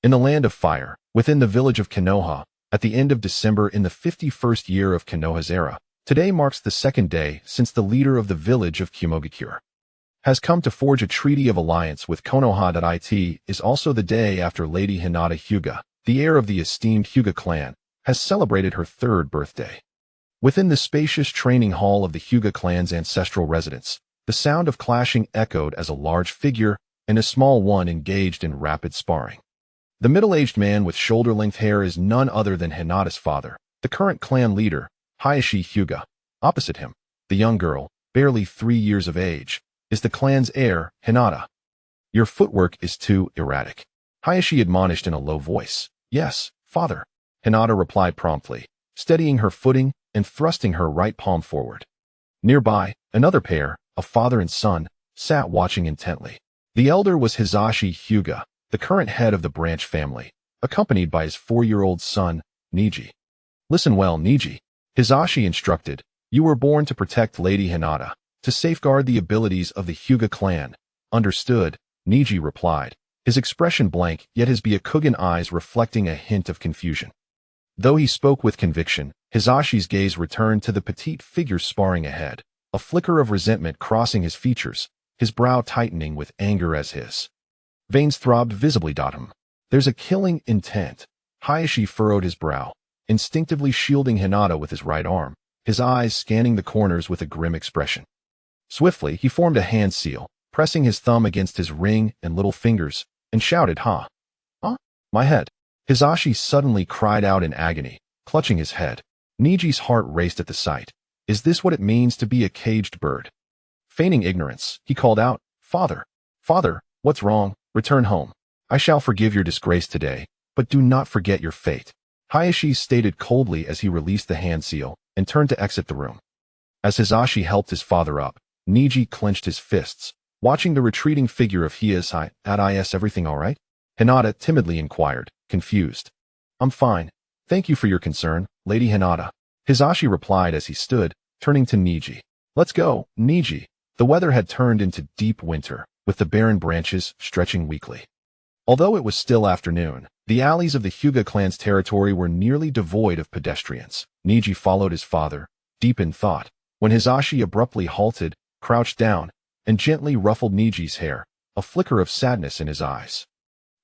In the land of fire, within the village of Konoha, at the end of December in the 51st year of Konoha's era, today marks the second day since the leader of the village of Kumogakure has come to forge a treaty of alliance with Konoha. It is also the day after Lady Hinata Hyuga, the heir of the esteemed Hyuga clan, has celebrated her third birthday. Within the spacious training hall of the Hyuga clan's ancestral residence, the sound of clashing echoed as a large figure and a small one engaged in rapid sparring. The middle-aged man with shoulder-length hair is none other than Hinata's father, the current clan leader, Hayashi Hyuga. Opposite him, the young girl, barely 3 years of age, is the clan's heir, Hinata. Your footwork is too erratic, Hayashi admonished in a low voice. Yes, father, Hinata replied promptly, steadying her footing and thrusting her right palm forward. Nearby, another pair, a father and son, sat watching intently. The elder was Hisashi Hyuga, the current head of the branch family, accompanied by his 4-year-old son, Neji. Listen well, Neji, Hisashi instructed. You were born to protect Lady Hinata, to safeguard the abilities of the Hyuga clan. Understood, Neji replied, his expression blank, yet his Byakugan eyes reflecting a hint of confusion. Though he spoke with conviction, Hisashi's gaze returned to the petite figure sparring ahead, a flicker of resentment crossing his features, his brow tightening with anger as his veins throbbed visibly. There's a killing intent. Hayashi furrowed his brow, instinctively shielding Hinata with his right arm, his eyes scanning the corners with a grim expression. Swiftly, he formed a hand seal, pressing his thumb against his ring and little fingers, and shouted, Huh? My head. Hisashi suddenly cried out in agony, clutching his head. Neji's heart raced at the sight. Is this what it means to be a caged bird? Feigning ignorance, he called out, Father, what's wrong? Return home. I shall forgive your disgrace today, but do not forget your fate, Hayashi stated coldly as he released the hand seal and turned to exit the room. As Hisashi helped his father up, Neji clenched his fists, watching the retreating figure of Hisashi. Is everything all right? Hinata timidly inquired, confused. I'm fine. Thank you for your concern, Lady Hinata, Hisashi replied as he stood, turning to Neji. Let's go, Neji. The weather had turned into deep winter, with the barren branches stretching weakly. Although it was still afternoon, the alleys of the Hyuga clan's territory were nearly devoid of pedestrians. Neji followed his father, deep in thought, when Hisashi abruptly halted, crouched down, and gently ruffled Neji's hair, a flicker of sadness in his eyes.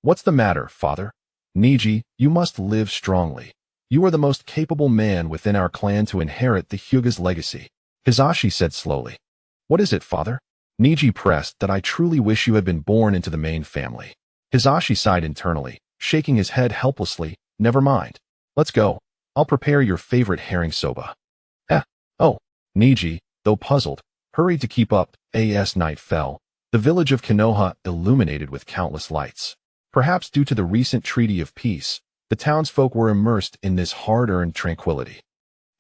What's the matter, father? Neji, you must live strongly. You are the most capable man within our clan to inherit the Hyuga's legacy, Hisashi said slowly. What is it, father? Neji pressed. That I truly wish you had been born into the main family. Hisashi sighed internally, shaking his head helplessly. Never mind. Let's go. I'll prepare your favorite herring soba. Oh. Neji, though puzzled, hurried to keep up. As night fell, the village of Konoha illuminated with countless lights. Perhaps due to the recent treaty of peace, the townsfolk were immersed in this hard-earned tranquility.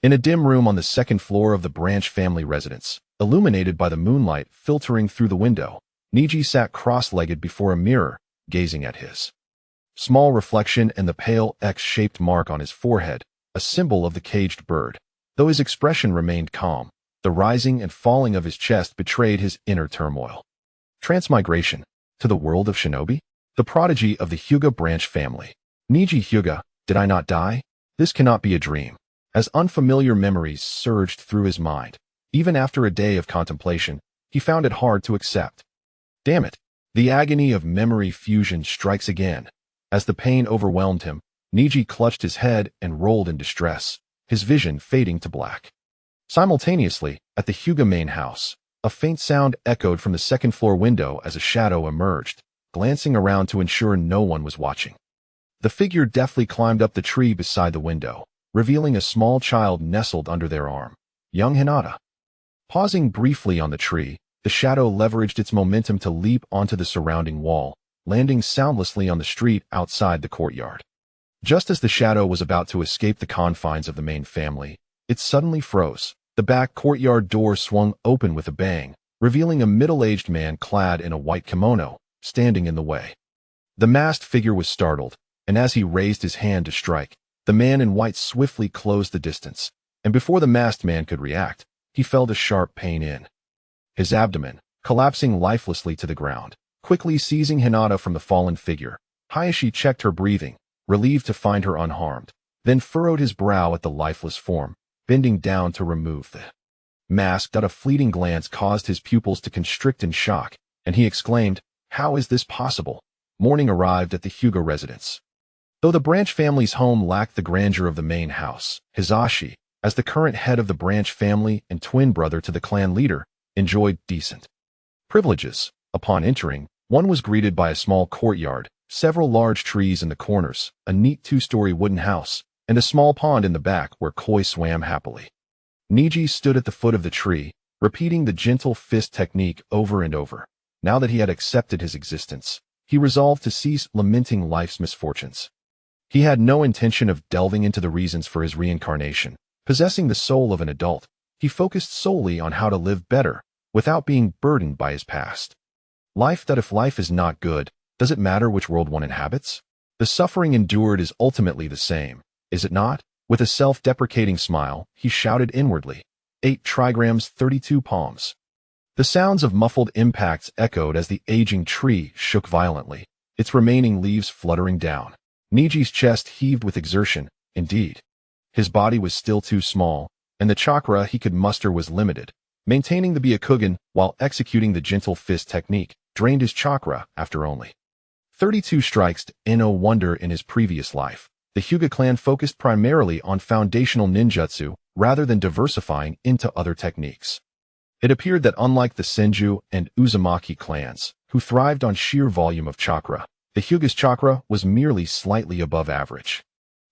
In a dim room on the second floor of the branch family residence, illuminated by the moonlight filtering through the window, Neji sat cross-legged before a mirror, gazing at his small reflection and the pale X-shaped mark on his forehead, a symbol of the caged bird. Though his expression remained calm, the rising and falling of his chest betrayed his inner turmoil. Transmigration to the world of shinobi? The prodigy of the Hyuga branch family. Neji Hyuga, did I not die? This cannot be a dream. As unfamiliar memories surged through his mind, even after a day of contemplation, he found it hard to accept. Damn it! The agony of memory fusion strikes again. As the pain overwhelmed him, Neji clutched his head and rolled in distress, his vision fading to black. Simultaneously, at the Hyuga main house, a faint sound echoed from the second-floor window as a shadow emerged, glancing around to ensure no one was watching. The figure deftly climbed up the tree beside the window, revealing a small child nestled under their arm, young Hinata. Pausing briefly on the tree, the shadow leveraged its momentum to leap onto the surrounding wall, landing soundlessly on the street outside the courtyard. Just as the shadow was about to escape the confines of the main family, it suddenly froze. The back courtyard door swung open with a bang, revealing a middle-aged man clad in a white kimono, standing in the way. The masked figure was startled, and as he raised his hand to strike, the man in white swiftly closed the distance, and before the masked man could react, he felt a sharp pain in his abdomen, collapsing lifelessly to the ground. Quickly seizing Hinata from the fallen figure, Hayashi checked her breathing, relieved to find her unharmed, then furrowed his brow at the lifeless form, bending down to remove the mask. A fleeting glance caused his pupils to constrict in shock, and he exclaimed, "How is this possible?" Morning arrived at the Hyuga residence. Though the branch family's home lacked the grandeur of the main house, Hizashi, as the current head of the branch family and twin brother to the clan leader, enjoyed decent privileges. Upon entering, one was greeted by a small courtyard, several large trees in the corners, a neat two-story wooden house, and a small pond in the back where koi swam happily. Neji stood at the foot of the tree, repeating the gentle fist technique over and over. Now that he had accepted his existence, he resolved to cease lamenting life's misfortunes. He had no intention of delving into the reasons for his reincarnation. Possessing the soul of an adult, he focused solely on how to live better, without being burdened by his past. If life is not good, does it matter which world one inhabits? The suffering endured is ultimately the same, is it not? With a self-deprecating smile, he shouted inwardly, 8 trigrams 32 palms. The sounds of muffled impacts echoed as the aging tree shook violently, its remaining leaves fluttering down. Neji's chest heaved with exertion, indeed. His body was still too small, and the chakra he could muster was limited. Maintaining the Byakugan while executing the gentle fist technique drained his chakra after only 32 strikes. No wonder in his previous life, the Hyuga clan focused primarily on foundational ninjutsu rather than diversifying into other techniques. It appeared that unlike the Senju and Uzumaki clans, who thrived on sheer volume of chakra, the Hyuga's chakra was merely slightly above average.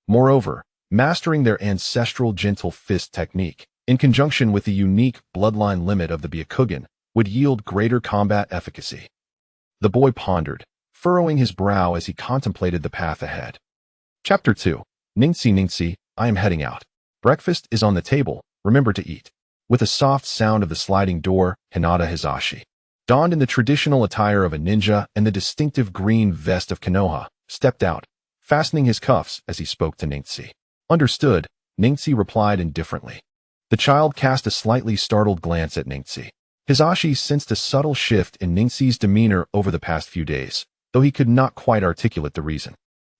Moreover, mastering their ancestral gentle fist technique, in conjunction with the unique bloodline limit of the Byakugan, would yield greater combat efficacy. The boy pondered, furrowing his brow as he contemplated the path ahead. Chapter 2. Ningsi, I am heading out. Breakfast is on the table, remember to eat. With a soft sound of the sliding door, Hinata Hizashi, donned in the traditional attire of a ninja and the distinctive green vest of Konoha, stepped out, fastening his cuffs as he spoke to Ningsi. Understood, Ningsi replied indifferently. The child cast a slightly startled glance at Ningsi. Hizashi sensed a subtle shift in Ningsi's demeanor over the past few days, though he could not quite articulate the reason.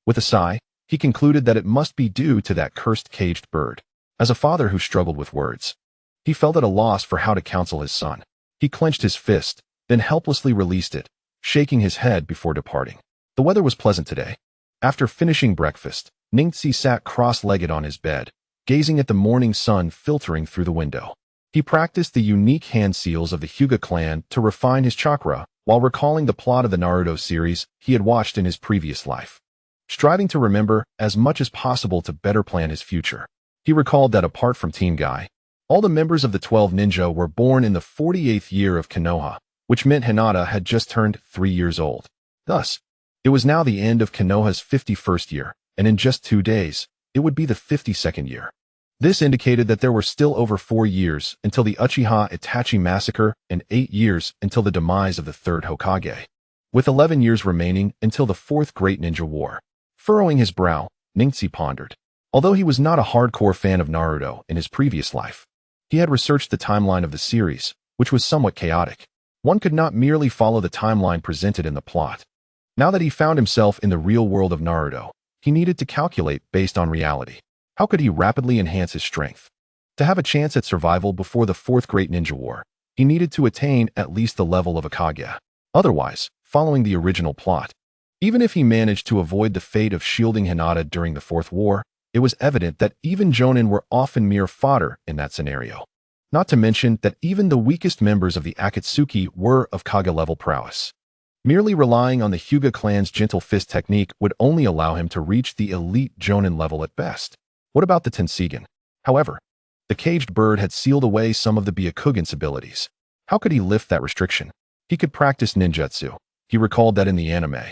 With a sigh, he concluded that it must be due to that cursed caged bird. As a father who struggled with words, he felt at a loss for how to counsel his son. He clenched his fist, then helplessly released it, shaking his head before departing. The weather was pleasant today. After finishing breakfast, Ningsi sat cross-legged on his bed, gazing at the morning sun filtering through the window. He practiced the unique hand seals of the Hyuga clan to refine his chakra while recalling the plot of the Naruto series he had watched in his previous life. Striving to remember as much as possible to better plan his future, he recalled that apart from Team Guy, all the members of the 12 ninja were born in the 48th year of Konoha, which meant Hinata had just turned 3 years old. Thus, it was now the end of Konoha's 51st year, and in just 2 days, it would be the 52nd year. This indicated that there were still over 4 years until the Uchiha Itachi massacre and 8 years until the demise of the 3rd Hokage, with 11 years remaining until the 4th Great Ninja War. Furrowing his brow, Ningsi pondered. Although he was not a hardcore fan of Naruto in his previous life, he had researched the timeline of the series, which was somewhat chaotic. One could not merely follow the timeline presented in the plot. Now that he found himself in the real world of Naruto, he needed to calculate based on reality. How could he rapidly enhance his strength? To have a chance at survival before the 4th Great Ninja War, he needed to attain at least the level of a Kage. Otherwise, following the original plot, even if he managed to avoid the fate of shielding Hinata during the 4th War, it was evident that even Jonin were often mere fodder in that scenario. Not to mention that even the weakest members of the Akatsuki were of Kage-level prowess. Merely relying on the Hyuga clan's gentle fist technique would only allow him to reach the elite Jonin level at best. What about the Tenseigan? However, the caged bird had sealed away some of the Byakugan's abilities. How could he lift that restriction? He could practice ninjutsu. He recalled that in the anime,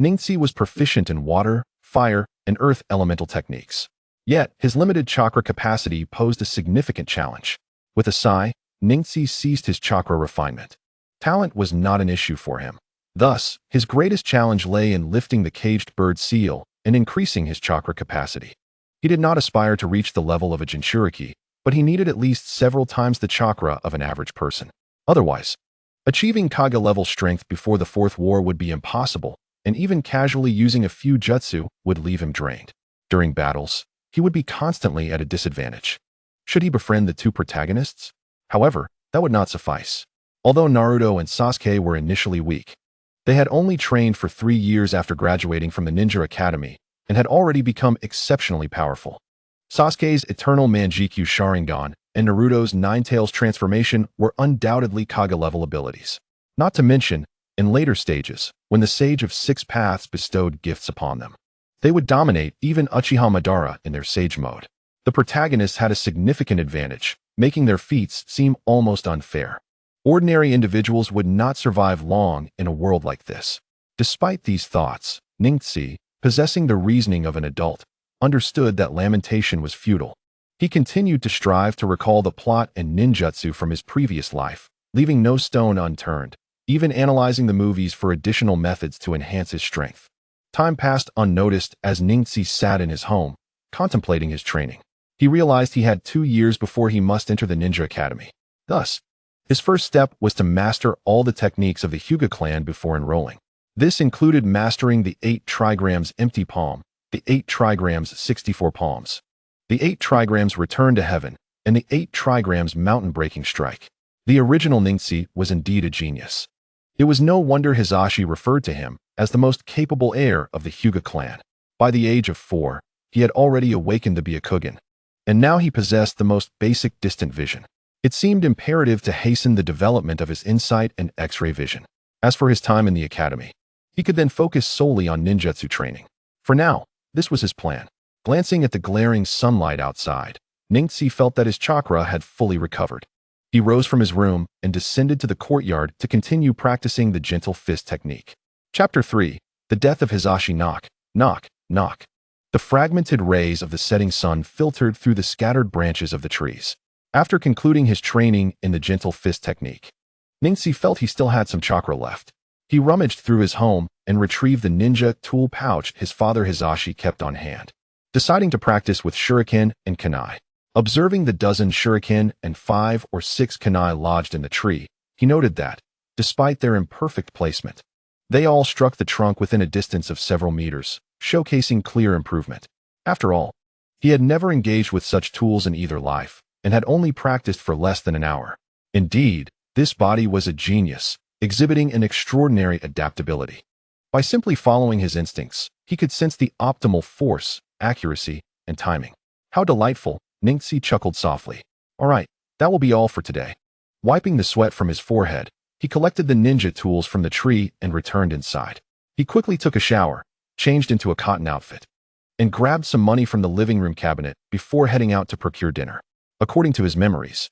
Ningsi was proficient in water, fire, and earth elemental techniques. Yet, his limited chakra capacity posed a significant challenge. With a sigh, Ningsi ceased his chakra refinement. Talent was not an issue for him. Thus, his greatest challenge lay in lifting the caged bird seal and increasing his chakra capacity. He did not aspire to reach the level of a Jinchuriki, but he needed at least several times the chakra of an average person. Otherwise, achieving Kage-level strength before the 4th War would be impossible, and even casually using a few jutsu would leave him drained. During battles, he would be constantly at a disadvantage. Should he befriend the two protagonists? However, that would not suffice. Although Naruto and Sasuke were initially weak, they had only trained for 3 years after graduating from the Ninja Academy and had already become exceptionally powerful. Sasuke's Eternal Manjikyu Sharingan and Naruto's Nine-Tails transformation were undoubtedly Kage-level abilities. Not to mention, in later stages, when the Sage of Six Paths bestowed gifts upon them, they would dominate even Uchiha Madara in their Sage mode. The protagonists had a significant advantage, making their feats seem almost unfair. Ordinary individuals would not survive long in a world like this. Despite these thoughts, Ningxi, possessing the reasoning of an adult, understood that lamentation was futile. He continued to strive to recall the plot and ninjutsu from his previous life, leaving no stone unturned, even analyzing the movies for additional methods to enhance his strength. Time passed unnoticed as Ningxi sat in his home, contemplating his training. He realized he had 2 years before he must enter the Ninja Academy. Thus, his first step was to master all the techniques of the Hyuga clan before enrolling. This included mastering the 8 trigrams empty palm, the 8 trigrams 64 palms, the 8 trigrams return to heaven, and the 8 trigrams mountain-breaking strike. The original Ningxi was indeed a genius. It was no wonder Hisashi referred to him as the most capable heir of the Hyuga clan. By the age of 4, he had already awakened the Byakugan, and now he possessed the most basic distant vision. It seemed imperative to hasten the development of his insight and X-ray vision. As for his time in the academy, he could then focus solely on ninjutsu training. For now, this was his plan. Glancing at the glaring sunlight outside, Ningxi felt that his chakra had fully recovered. He rose from his room and descended to the courtyard to continue practicing the gentle fist technique. Chapter 3. The Death of Hisashi Knock, Knock, Knock. The fragmented rays of the setting sun filtered through the scattered branches of the trees. After concluding his training in the gentle fist technique, Ningxi felt he still had some chakra left. He rummaged through his home and retrieved the ninja tool pouch his father Hisashi kept on hand, deciding to practice with shuriken and kunai. Observing the dozen shuriken and 5 or 6 kunai lodged in the tree, he noted that, despite their imperfect placement, they all struck the trunk within a distance of several meters, showcasing clear improvement. After all, he had never engaged with such tools in either life, and had only practiced for less than an hour. Indeed, this body was a genius, exhibiting an extraordinary adaptability. By simply following his instincts, he could sense the optimal force, accuracy, and timing. How delightful, Ningxi chuckled softly. All right, that will be all for today. Wiping the sweat from his forehead, he collected the ninja tools from the tree and returned inside. He quickly took a shower, changed into a cotton outfit, and grabbed some money from the living room cabinet before heading out to procure dinner. According to his memories,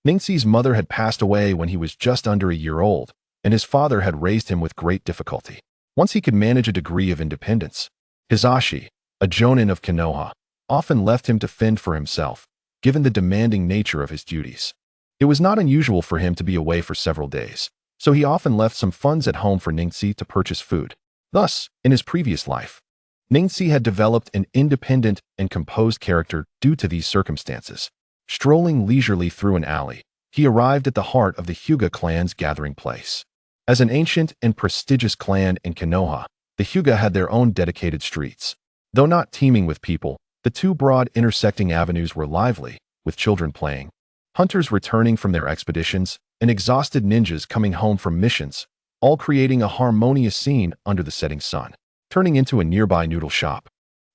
Ningxi's mother had passed away when he was just under a year old, and his father had raised him with great difficulty. Once he could manage a degree of independence, Hisashi, a jonin of Konoha, often left him to fend for himself, given the demanding nature of his duties. It was not unusual for him to be away for several days, so he often left some funds at home for Ningxi to purchase food. Thus, in his previous life, Ningxi had developed an independent and composed character due to these circumstances. Strolling leisurely through an alley, he arrived at the heart of the Hyuga clan's gathering place. As an ancient and prestigious clan in Konoha, the Hyuga had their own dedicated streets. Though not teeming with people, the 2 broad intersecting avenues were lively, with children playing, hunters returning from their expeditions, and exhausted ninjas coming home from missions, all creating a harmonious scene under the setting sun. Turning into a nearby noodle shop,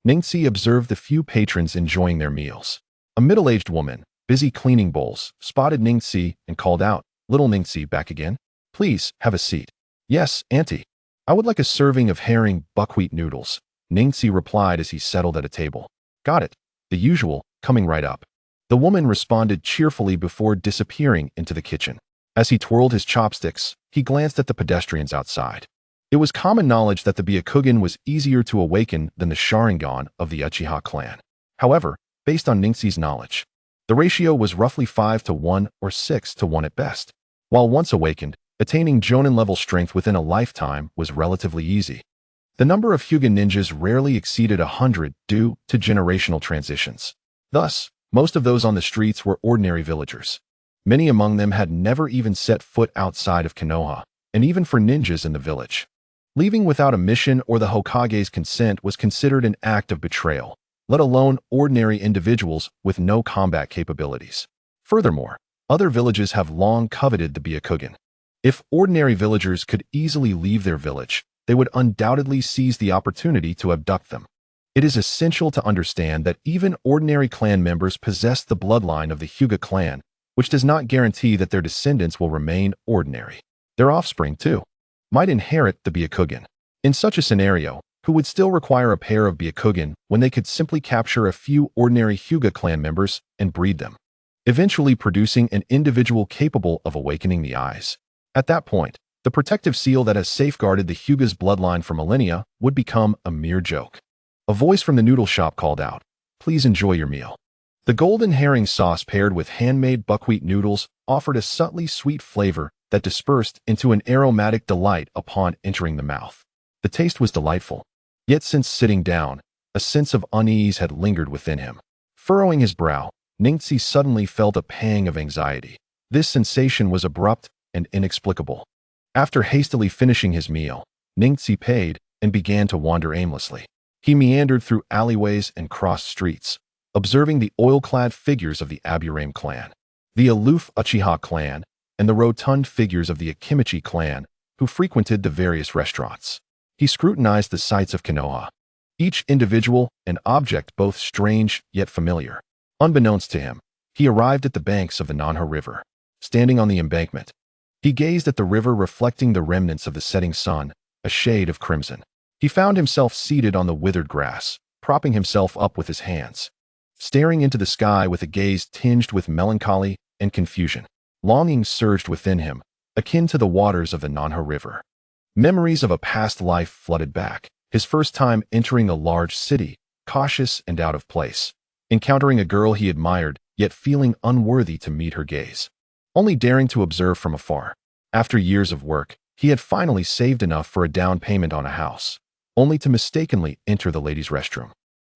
Ningxi observed the few patrons enjoying their meals. A middle-aged woman, busy cleaning bowls, spotted Ningxi and called out, "Little Ningxi, back again? Please, have a seat." "Yes, auntie. I would like a serving of herring buckwheat noodles," Ningxi replied as he settled at a table. "Got it. The usual, coming right up." The woman responded cheerfully before disappearing into the kitchen. As he twirled his chopsticks, he glanced at the pedestrians outside. It was common knowledge that the Byakugan was easier to awaken than the Sharingan of the Uchiha clan. However, based on Ningxi's knowledge, the ratio was roughly 5 to 1 or 6 to 1 at best. While once awakened, attaining Jonin-level strength within a lifetime was relatively easy. The number of Hyuga ninjas rarely exceeded 100 due to generational transitions. Thus, most of those on the streets were ordinary villagers. Many among them had never even set foot outside of Konoha, and even for ninjas in the village, Leaving without a mission or the Hokage's consent was considered an act of betrayal, let alone ordinary individuals with no combat capabilities. Furthermore, other villages have long coveted the Byakugan. If ordinary villagers could easily leave their village, they would undoubtedly seize the opportunity to abduct them. It is essential to understand that even ordinary clan members possess the bloodline of the Hyuga clan, which does not guarantee that their descendants will remain ordinary. Their offspring, too, might inherit the Byakugan. In such a scenario, who would still require a pair of Byakugan when they could simply capture a few ordinary Hyuga clan members and breed them, eventually producing an individual capable of awakening the eyes. At that point, the protective seal that has safeguarded the Hyuga's bloodline for millennia would become a mere joke. A voice from the noodle shop called out, "Please enjoy your meal." The golden herring sauce paired with handmade buckwheat noodles offered a subtly sweet flavor that dispersed into an aromatic delight upon entering the mouth. The taste was delightful, yet since sitting down, a sense of unease had lingered within him. Furrowing his brow, Ningxi suddenly felt a pang of anxiety. This sensation was abrupt and inexplicable. After hastily finishing his meal, Ningxi paid and began to wander aimlessly. He meandered through alleyways and crossed streets, observing the oil-clad figures of the Aburame clan, the aloof Uchiha clan, and the rotund figures of the Akimichi clan, who frequented the various restaurants. He scrutinized the sights of Konoha, each individual and object both strange yet familiar. Unbeknownst to him, he arrived at the banks of the Nanha River. Standing on the embankment, he gazed at the river reflecting the remnants of the setting sun, a shade of crimson. He found himself seated on the withered grass, propping himself up with his hands, staring into the sky with a gaze tinged with melancholy and confusion. Longing surged within him, akin to the waters of the Nanha River. Memories of a past life flooded back. His first time entering a large city, cautious and out of place. Encountering a girl he admired, yet feeling unworthy to meet her gaze. Only daring to observe from afar. After years of work, he had finally saved enough for a down payment on a house, only to mistakenly enter the ladies' restroom,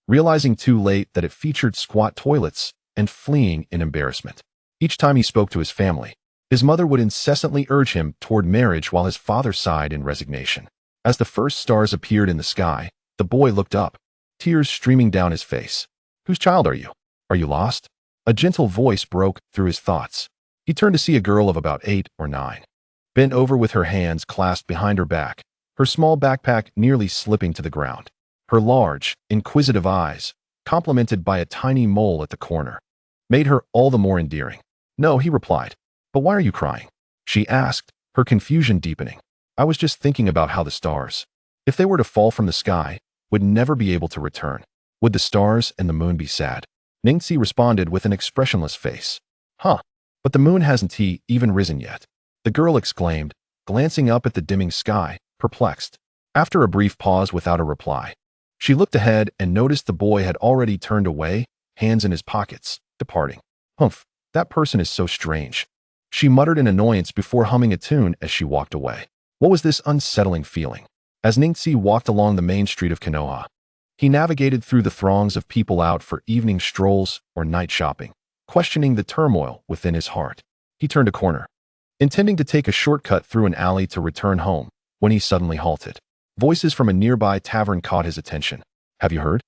realizing too late that it featured squat toilets and fleeing in embarrassment. Each time he spoke to his family, his mother would incessantly urge him toward marriage while his father sighed in resignation. As the first stars appeared in the sky, the boy looked up, tears streaming down his face. "Whose child are you? Are you lost?" A gentle voice broke through his thoughts. He turned to see a girl of about 8 or 9, bent over with her hands clasped behind her back, her small backpack nearly slipping to the ground. Her large, inquisitive eyes, complemented by a tiny mole at the corner, made her all the more endearing. "No," he replied. "But why are you crying?" she asked, her confusion deepening. "I was just thinking about how the stars, if they were to fall from the sky, would never be able to return. Would the stars and the moon be sad?" Ningxi responded with an expressionless face. "Huh, but the moon hasn't even risen yet," the girl exclaimed, glancing up at the dimming sky, perplexed. After a brief pause without a reply, she looked ahead and noticed the boy had already turned away, hands in his pockets, departing. "Humph, that person is so strange," she muttered in annoyance before humming a tune as she walked away. What was this unsettling feeling? As Ningxi walked along the main street of Konoha, he navigated through the throngs of people out for evening strolls or night shopping, questioning the turmoil within his heart. He turned a corner, intending to take a shortcut through an alley to return home, when he suddenly halted. Voices from a nearby tavern caught his attention. "Have you heard?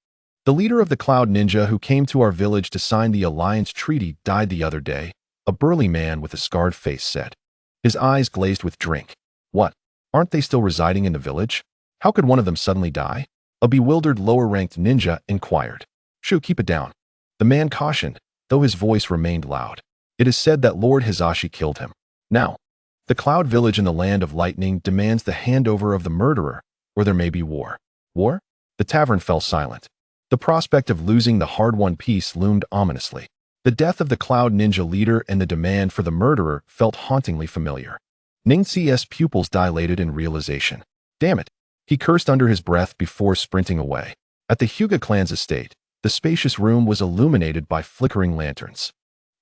The leader of the Cloud Ninja who came to our village to sign the alliance treaty died the other day," a burly man with a scarred face said. His eyes glazed with drink. "What? Aren't they still residing in the village? How could one of them suddenly die?" A bewildered lower-ranked ninja inquired. "Shoo, keep it down," the man cautioned, though his voice remained loud. "It is said that Lord Hizashi killed him. Now, the Cloud Village in the Land of Lightning demands the handover of the murderer, or there may be war." "War?" The tavern fell silent. The prospect of losing the hard-won peace loomed ominously. The death of the Cloud Ninja leader and the demand for the murderer felt hauntingly familiar. Ningxi's pupils dilated in realization. "Damn it," he cursed under his breath before sprinting away. At the Hyuga clan's estate, the spacious room was illuminated by flickering lanterns.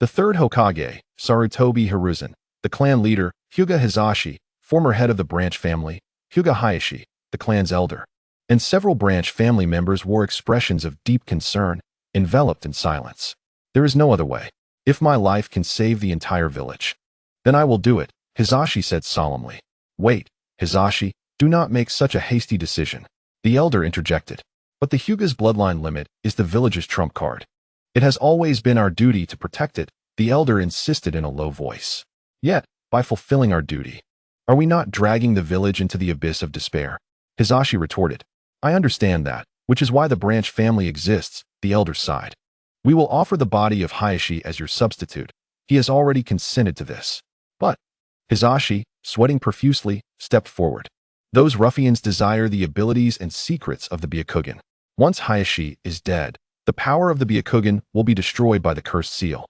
The third Hokage, Sarutobi Hiruzen, the clan leader, Hyuga Hizashi, former head of the branch family, Hyuga Hayashi, the clan's elder, and several branch family members wore expressions of deep concern, enveloped in silence. "There is no other way. If my life can save the entire village, then I will do it," Hizashi said solemnly. "Wait, Hizashi," Do not make such a hasty decision. The elder interjected. But the Hyuga's bloodline limit is the village's trump card. It has always been our duty to protect it, the elder insisted in a low voice. Yet, by fulfilling our duty, are we not dragging the village into the abyss of despair? Hisashi retorted. I understand that, which is why the branch family exists, the elder sighed. We will offer the body of Hayashi as your substitute. He has already consented to this. But, Hisashi, sweating profusely, stepped forward. Those ruffians desire the abilities and secrets of the Byakugan. Once Hayashi is dead, the power of the Byakugan will be destroyed by the cursed seal.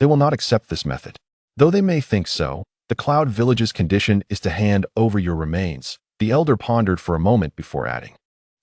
They will not accept this method. Though they may think so, the Cloud Village's condition is to hand over your remains, the elder pondered for a moment before adding.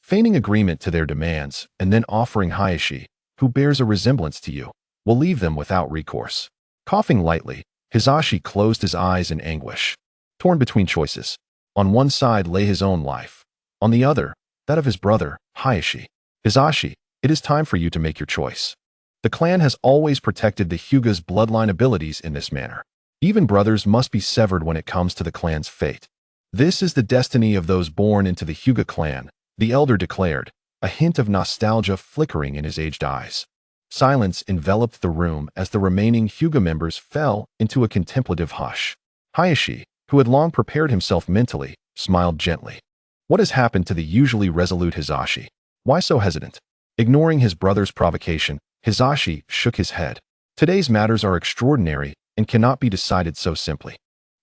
Feigning agreement to their demands, and then offering Hayashi, who bears a resemblance to you, will leave them without recourse. Coughing lightly, Hisashi closed his eyes in anguish. Torn between choices. On one side lay his own life. On the other, that of his brother, Hayashi. Hisashi, it is time for you to make your choice. The clan has always protected the Hyuga's bloodline abilities in this manner. Even brothers must be severed when it comes to the clan's fate. This is the destiny of those born into the Hyuga clan, the elder declared, a hint of nostalgia flickering in his aged eyes. Silence enveloped the room as the remaining Hyuga members fell into a contemplative hush. Hayashi, who had long prepared himself mentally, smiled gently. What has happened to the usually resolute Hisashi? Why so hesitant? Ignoring his brother's provocation, Hisashi shook his head. Today's matters are extraordinary and cannot be decided so simply.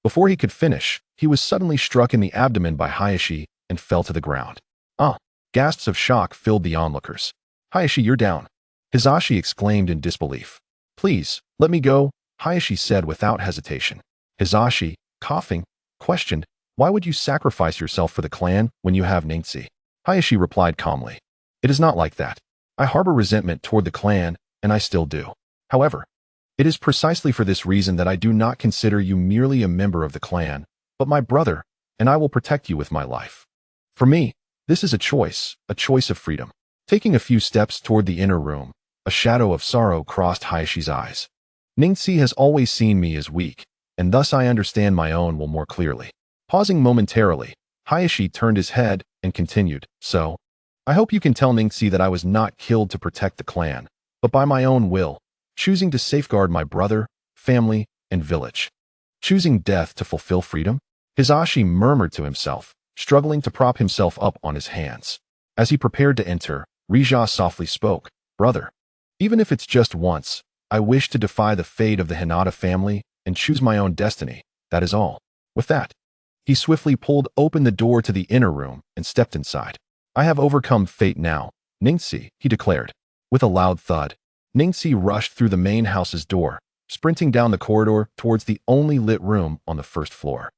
Before he could finish, he was suddenly struck in the abdomen by Hayashi and fell to the ground. Ah! Gasps of shock filled the onlookers. Hayashi, you're down. Hisashi exclaimed in disbelief. Please, let me go, Hayashi said without hesitation. Hisashi, coughing, questioned, why would you sacrifice yourself for the clan when you have Ningxi? Hayashi replied calmly. It is not like that. I harbor resentment toward the clan, and I still do. However, it is precisely for this reason that I do not consider you merely a member of the clan, but my brother, and I will protect you with my life. For me, this is a choice of freedom. Taking a few steps toward the inner room, a shadow of sorrow crossed Hayashi's eyes. Ningxi has always seen me as weak, and thus I understand my own will more clearly. Pausing momentarily, Hayashi turned his head and continued, So, I hope you can tell Ningxi that I was not killed to protect the clan, but by my own will, choosing to safeguard my brother, family, and village. Choosing death to fulfill freedom? Hisashi murmured to himself, struggling to prop himself up on his hands. As he prepared to enter, Rija softly spoke, Brother, even if it's just once, I wish to defy the fate of the Hinata family and choose my own destiny, that is all. With that, he swiftly pulled open the door to the inner room and stepped inside. I have overcome fate now, Ningxi, he declared. With a loud thud, Ningxi rushed through the main house's door, sprinting down the corridor towards the only lit room on the first floor.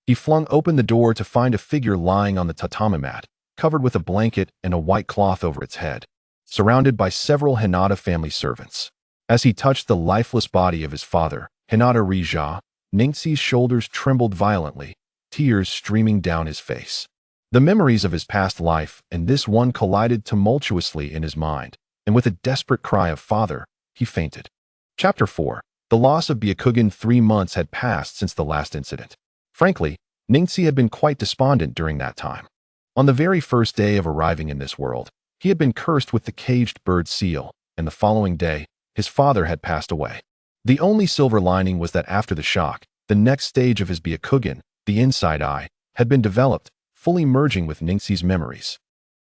He flung open the door to find a figure lying on the tatami mat, covered with a blanket and a white cloth over its head, surrounded by several Hinata family servants. As he touched the lifeless body of his father, Hinata Rija, Ningxi's shoulders trembled violently, tears streaming down his face. The memories of his past life and this one collided tumultuously in his mind, and with a desperate cry of father, he fainted. Chapter 4. The loss of Byakugan. 3 months had passed since the last incident. Frankly, Ningxi had been quite despondent during that time. On the very first day of arriving in this world, he had been cursed with the caged bird seal, and the following day, his father had passed away. The only silver lining was that after the shock, the next stage of his Byakugan, the inside eye, had been developed, fully merging with Ningxi's memories,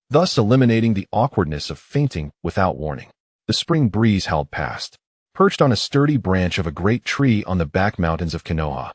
thus eliminating the awkwardness of fainting without warning. The spring breeze howled past. Perched on a sturdy branch of a great tree on the back mountains of Konoha,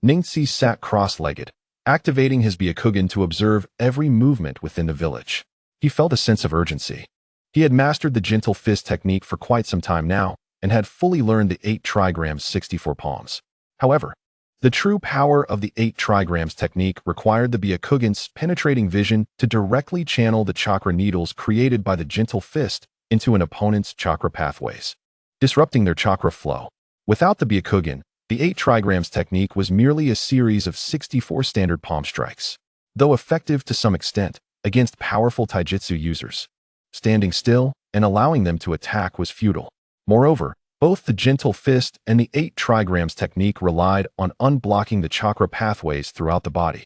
Ningxi sat cross-legged, activating his Byakugan to observe every movement within the village. He felt a sense of urgency. He had mastered the gentle fist technique for quite some time now, and had fully learned the 8 trigrams 64 palms. However, the true power of the 8 trigrams technique required the Byakugan's penetrating vision to directly channel the chakra needles created by the gentle fist into an opponent's chakra pathways, disrupting their chakra flow. Without the Byakugan, the 8 trigrams technique was merely a series of 64 standard palm strikes, though effective to some extent against powerful taijutsu users. Standing still and allowing them to attack was futile. Moreover, both the gentle fist and the 8 trigrams technique relied on unblocking the chakra pathways throughout the body.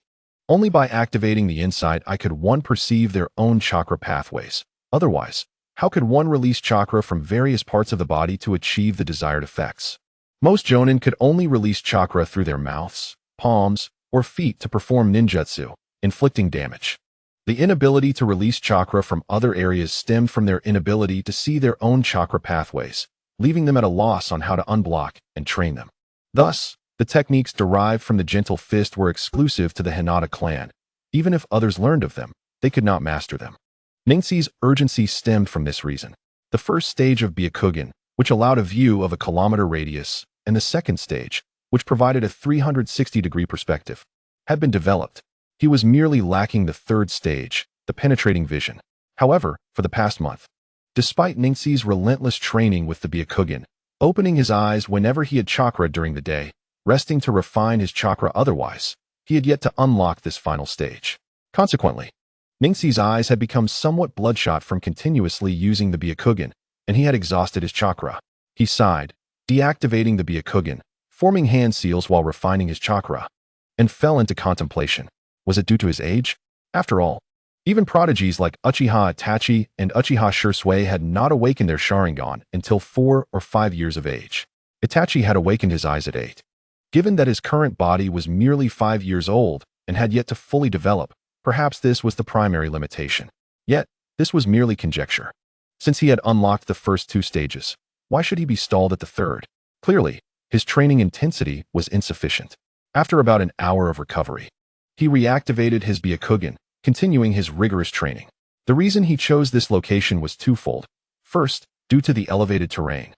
Only by activating the insight could one perceive their own chakra pathways. Otherwise, how could one release chakra from various parts of the body to achieve the desired effects? Most jonin could only release chakra through their mouths, palms, or feet to perform ninjutsu, inflicting damage. The inability to release chakra from other areas stemmed from their inability to see their own chakra pathways, leaving them at a loss on how to unblock and train them. Thus, the techniques derived from the gentle fist were exclusive to the Hinata clan. Even if others learned of them, they could not master them. Ningxi's urgency stemmed from this reason. The first stage of Byakugan, which allowed a view of a kilometer radius, and the second stage, which provided a 360-degree perspective, had been developed. He was merely lacking the third stage, the penetrating vision. However, for the past month, despite Ningxi's relentless training with the Byakugan, opening his eyes whenever he had chakra during the day, resting to refine his chakra otherwise, he had yet to unlock this final stage. Consequently, Ningxi's eyes had become somewhat bloodshot from continuously using the Byakugan, and he had exhausted his chakra. He sighed, deactivating the Byakugan, forming hand seals while refining his chakra, and fell into contemplation. Was it due to his age? After all, even prodigies like Uchiha Itachi and Uchiha Shisui had not awakened their Sharingan until 4 or 5 years of age. Itachi had awakened his eyes at 8. Given that his current body was merely 5 years old and had yet to fully develop, perhaps this was the primary limitation. Yet, this was merely conjecture. Since he had unlocked the first 2 stages, why should he be stalled at the third? Clearly, his training intensity was insufficient. After about an hour of recovery, he reactivated his Byakugan, continuing his rigorous training. The reason he chose this location was twofold. First, due to the elevated terrain.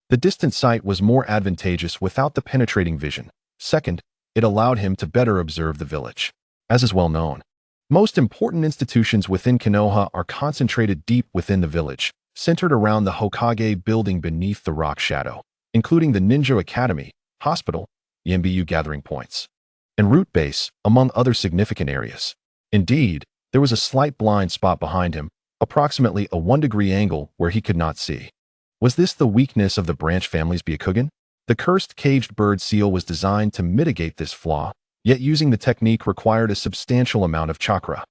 The distant sight was more advantageous without the penetrating vision. Second, it allowed him to better observe the village. As is well known, most important institutions within Konoha are concentrated deep within the village, centered around the Hokage building beneath the rock shadow, including the Ninja Academy, Hospital, Yimbiyu gathering points, and route base, among other significant areas. Indeed, there was a slight blind spot behind him, approximately a 1-degree angle where he could not see. Was this the weakness of the branch family's Byakugan? The cursed caged bird seal was designed to mitigate this flaw, yet using the technique required a substantial amount of chakra.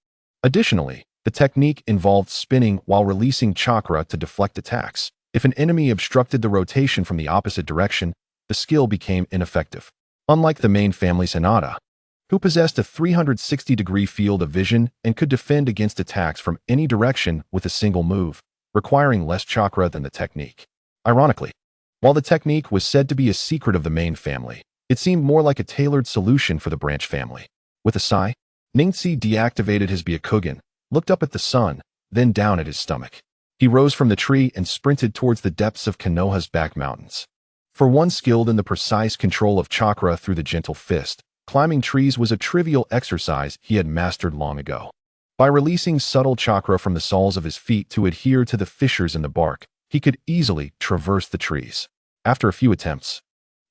Additionally, the technique involved spinning while releasing chakra to deflect attacks. If an enemy obstructed the rotation from the opposite direction, the skill became ineffective. Unlike the main family's Hinata, who possessed a 360-degree field of vision and could defend against attacks from any direction with a single move, requiring less chakra than the technique. Ironically, while the technique was said to be a secret of the main family, it seemed more like a tailored solution for the branch family. With a sigh, Ningxi deactivated his Byakugan, looked up at the sun, then down at his stomach. He rose from the tree and sprinted towards the depths of Konoha's back mountains. For one skilled in the precise control of chakra through the gentle fist, climbing trees was a trivial exercise he had mastered long ago. By releasing subtle chakra from the soles of his feet to adhere to the fissures in the bark, he could easily traverse the trees. After a few attempts,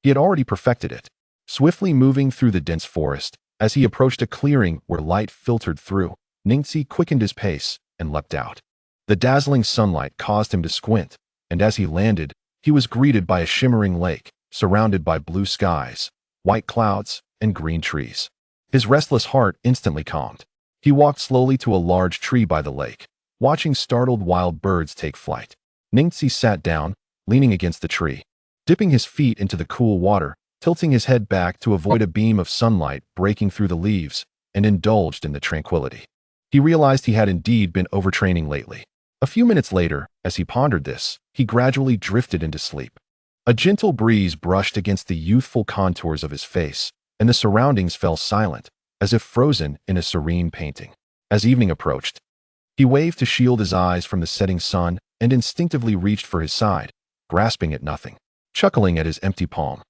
he had already perfected it. Swiftly moving through the dense forest, as he approached a clearing where light filtered through, Ningxi quickened his pace and leapt out. The dazzling sunlight caused him to squint, and as he landed, he was greeted by a shimmering lake, surrounded by blue skies, white clouds, and green trees. His restless heart instantly calmed. He walked slowly to a large tree by the lake, watching startled wild birds take flight. Ningxi sat down, leaning against the tree, dipping his feet into the cool water, tilting his head back to avoid a beam of sunlight breaking through the leaves, and indulged in the tranquility. He realized he had indeed been overtraining lately. A few minutes later, as he pondered this, he gradually drifted into sleep. A gentle breeze brushed against the youthful contours of his face, and the surroundings fell silent, as if frozen in a serene painting. As evening approached, he waved to shield his eyes from the setting sun and instinctively reached for his side, grasping at nothing. Chuckling at his empty palm,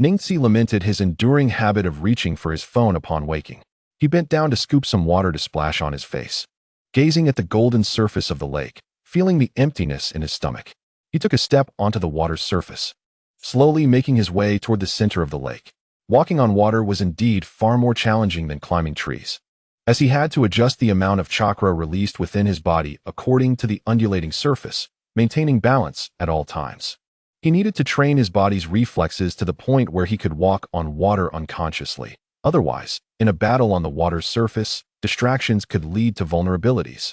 Ningxi lamented his enduring habit of reaching for his phone upon waking. He bent down to scoop some water to splash on his face. Gazing at the golden surface of the lake, feeling the emptiness in his stomach, he took a step onto the water's surface, slowly making his way toward the center of the lake. Walking on water was indeed far more challenging than climbing trees, as he had to adjust the amount of chakra released within his body according to the undulating surface, maintaining balance at all times. He needed to train his body's reflexes to the point where he could walk on water unconsciously. Otherwise, In a battle on the water's surface, distractions could lead to vulnerabilities,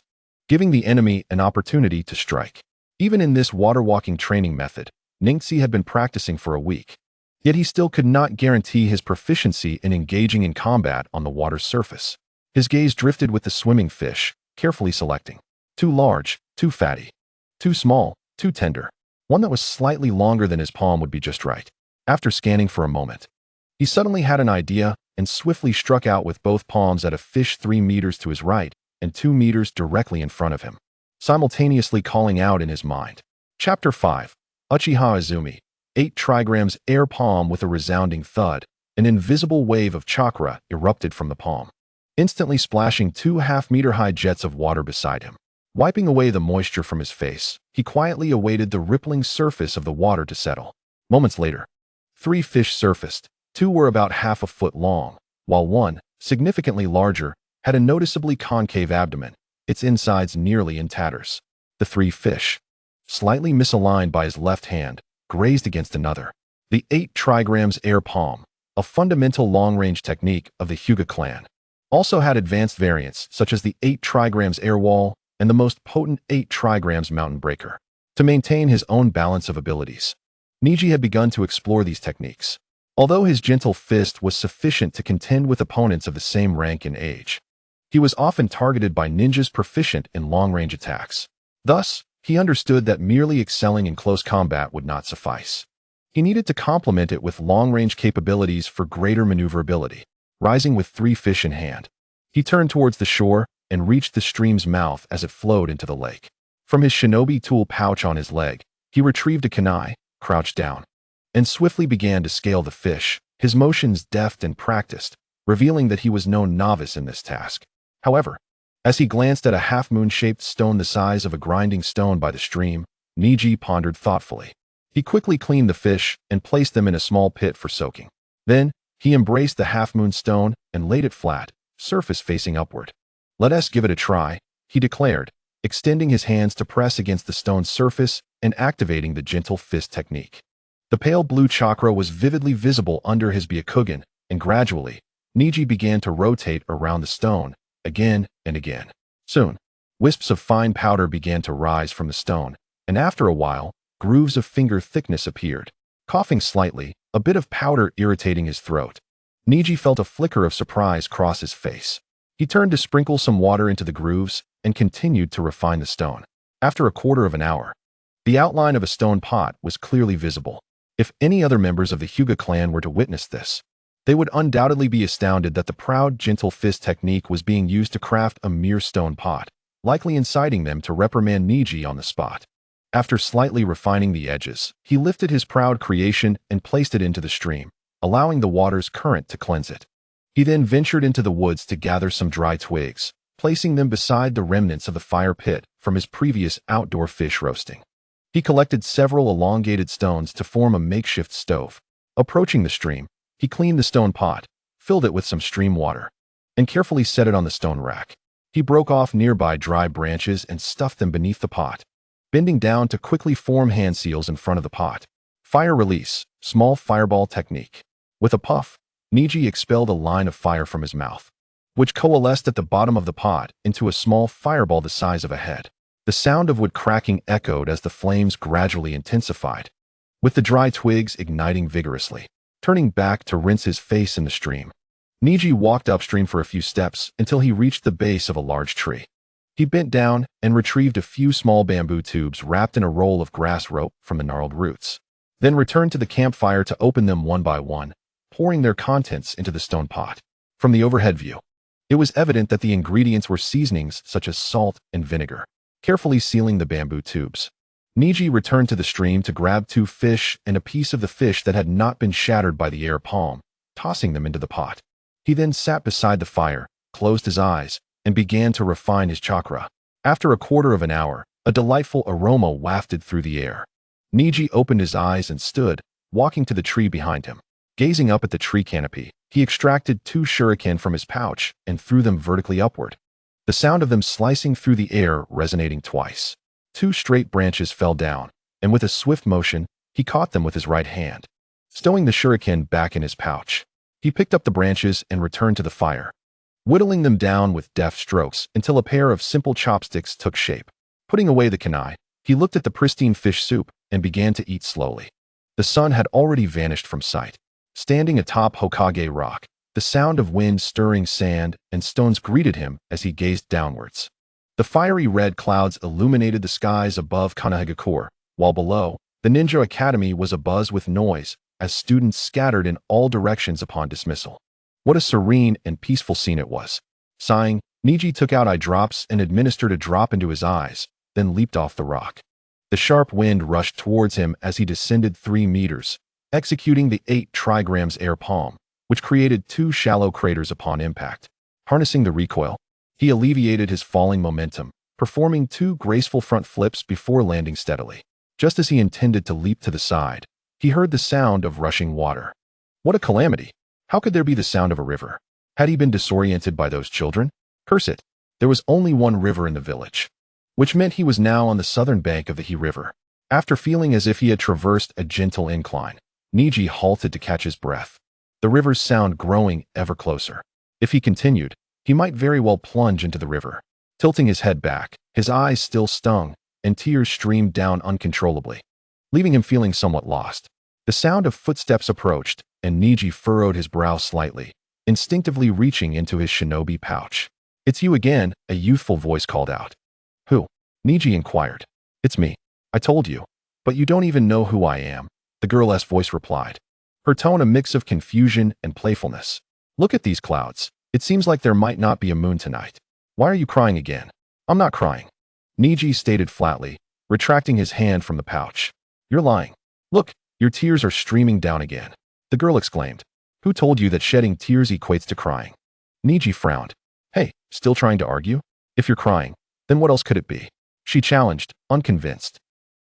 giving the enemy an opportunity to strike. Even in this water-walking training method, Ningxi had been practicing for a week. Yet he still could not guarantee his proficiency in engaging in combat on the water's surface. His gaze drifted with the swimming fish, carefully selecting. Too large, too fatty. Too small, too tender. One that was slightly longer than his palm would be just right. After scanning for a moment, he suddenly had an idea and swiftly struck out with both palms at a fish 3 meters to his right and 2 meters directly in front of him, simultaneously calling out in his mind. Chapter 5. Uchiha Izumi. 8 trigrams air palm. With a resounding thud, an invisible wave of chakra erupted from the palm, instantly splashing 2 half-meter-high jets of water beside him. Wiping away the moisture from his face, he quietly awaited the rippling surface of the water to settle. Moments later, 3 fish surfaced. 2 were about half a foot long, while one, significantly larger, had a noticeably concave abdomen, its insides nearly in tatters. The 3 fish, slightly misaligned by his left hand, grazed against another. The 8 trigrams air palm, a fundamental long-range technique of the Hyuga clan, also had advanced variants such as the 8 trigrams air wall and the most potent 8 trigrams mountain breaker. To maintain his own balance of abilities, Neji had begun to explore these techniques. Although his gentle fist was sufficient to contend with opponents of the same rank and age, he was often targeted by ninjas proficient in long-range attacks. Thus, he understood that merely excelling in close combat would not suffice. He needed to complement it with long-range capabilities for greater maneuverability. Rising with 3 fish in hand, he turned towards the shore and reached the stream's mouth as it flowed into the lake. From his shinobi tool pouch on his leg, he retrieved a kunai, crouched down, and swiftly began to scale the fish, his motions deft and practiced, revealing that he was no novice in this task. However, as he glanced at a half-moon-shaped stone the size of a grinding stone by the stream, Neji pondered thoughtfully. He quickly cleaned the fish and placed them in a small pit for soaking. Then, he embraced the half-moon stone and laid it flat, surface facing upward. "Let us give it a try," he declared, extending his hands to press against the stone's surface and activating the gentle fist technique. The pale blue chakra was vividly visible under his Byakugan, and gradually, Neji began to rotate around the stone, again and again. Soon, wisps of fine powder began to rise from the stone, and after a while, grooves of finger thickness appeared. Coughing slightly, a bit of powder irritating his throat, Neji felt a flicker of surprise cross his face. He turned to sprinkle some water into the grooves and continued to refine the stone. After a quarter of an hour, the outline of a stone pot was clearly visible. If any other members of the Hyuga clan were to witness this, they would undoubtedly be astounded that the proud gentle fist technique was being used to craft a mere stone pot, likely inciting them to reprimand Neji on the spot. After slightly refining the edges, he lifted his proud creation and placed it into the stream, allowing the water's current to cleanse it. He then ventured into the woods to gather some dry twigs, placing them beside the remnants of the fire pit from his previous outdoor fish roasting. He collected several elongated stones to form a makeshift stove. Approaching the stream, he cleaned the stone pot, filled it with some stream water, and carefully set it on the stone rack. He broke off nearby dry branches and stuffed them beneath the pot, bending down to quickly form hand seals in front of the pot. Fire release, small fireball technique. With a puff, Neji expelled a line of fire from his mouth, which coalesced at the bottom of the pot into a small fireball the size of a head. The sound of wood cracking echoed as the flames gradually intensified, with the dry twigs igniting vigorously. Turning back to rinse his face in the stream, Neji walked upstream for a few steps until he reached the base of a large tree. He bent down and retrieved a few small bamboo tubes wrapped in a roll of grass rope from the gnarled roots, then returned to the campfire to open them one by one, pouring their contents into the stone pot. From the overhead view, it was evident that the ingredients were seasonings such as salt and vinegar. Carefully sealing the bamboo tubes, Neji returned to the stream to grab 2 fish and a piece of the fish that had not been shattered by the air palm, tossing them into the pot. He then sat beside the fire, closed his eyes, and began to refine his chakra. After a quarter of an hour, a delightful aroma wafted through the air. Neji opened his eyes and stood, walking to the tree behind him. Gazing up at the tree canopy, he extracted 2 shuriken from his pouch and threw them vertically upward. The sound of them slicing through the air resonating twice. 2 straight branches fell down, and with a swift motion, he caught them with his right hand, stowing the shuriken back in his pouch. He picked up the branches and returned to the fire, whittling them down with deft strokes until a pair of simple chopsticks took shape. Putting away the kunai, he looked at the pristine fish soup and began to eat slowly. The sun had already vanished from sight. Standing atop Hokage Rock, the sound of wind stirring sand and stones greeted him as he gazed downwards. The fiery red clouds illuminated the skies above Konohagakure, while below, the Ninja Academy was abuzz with noise as students scattered in all directions upon dismissal. What a serene and peaceful scene it was. Sighing, Neji took out eye drops and administered a drop into his eyes, then leaped off the rock. The sharp wind rushed towards him as he descended 3 meters, executing the 8 trigrams air palm, which created 2 shallow craters upon impact. Harnessing the recoil, he alleviated his falling momentum, performing 2 graceful front flips before landing steadily. Just as he intended to leap to the side, he heard the sound of rushing water. What a calamity! How could there be the sound of a river? Had he been disoriented by those children? Curse it! There was only one river in the village, which meant he was now on the southern bank of the He River. After feeling as if he had traversed a gentle incline, Neji halted to catch his breath, the river's sound growing ever closer. If he continued, he might very well plunge into the river. Tilting his head back, his eyes still stung, and tears streamed down uncontrollably, leaving him feeling somewhat lost. The sound of footsteps approached, and Neji furrowed his brow slightly, instinctively reaching into his shinobi pouch. "It's you again," a youthful voice called out. "Who?" Neji inquired. "It's me. I told you. But you don't even know who I am," the girl's voice replied, her tone a mix of confusion and playfulness. "Look at these clouds. It seems like there might not be a moon tonight. Why are you crying again?" "I'm not crying," Neji stated flatly, retracting his hand from the pouch. "You're lying. Look, your tears are streaming down again," the girl exclaimed. "Who told you that shedding tears equates to crying?" Neji frowned. "Hey, still trying to argue? If you're crying, then what else could it be?" she challenged, unconvinced.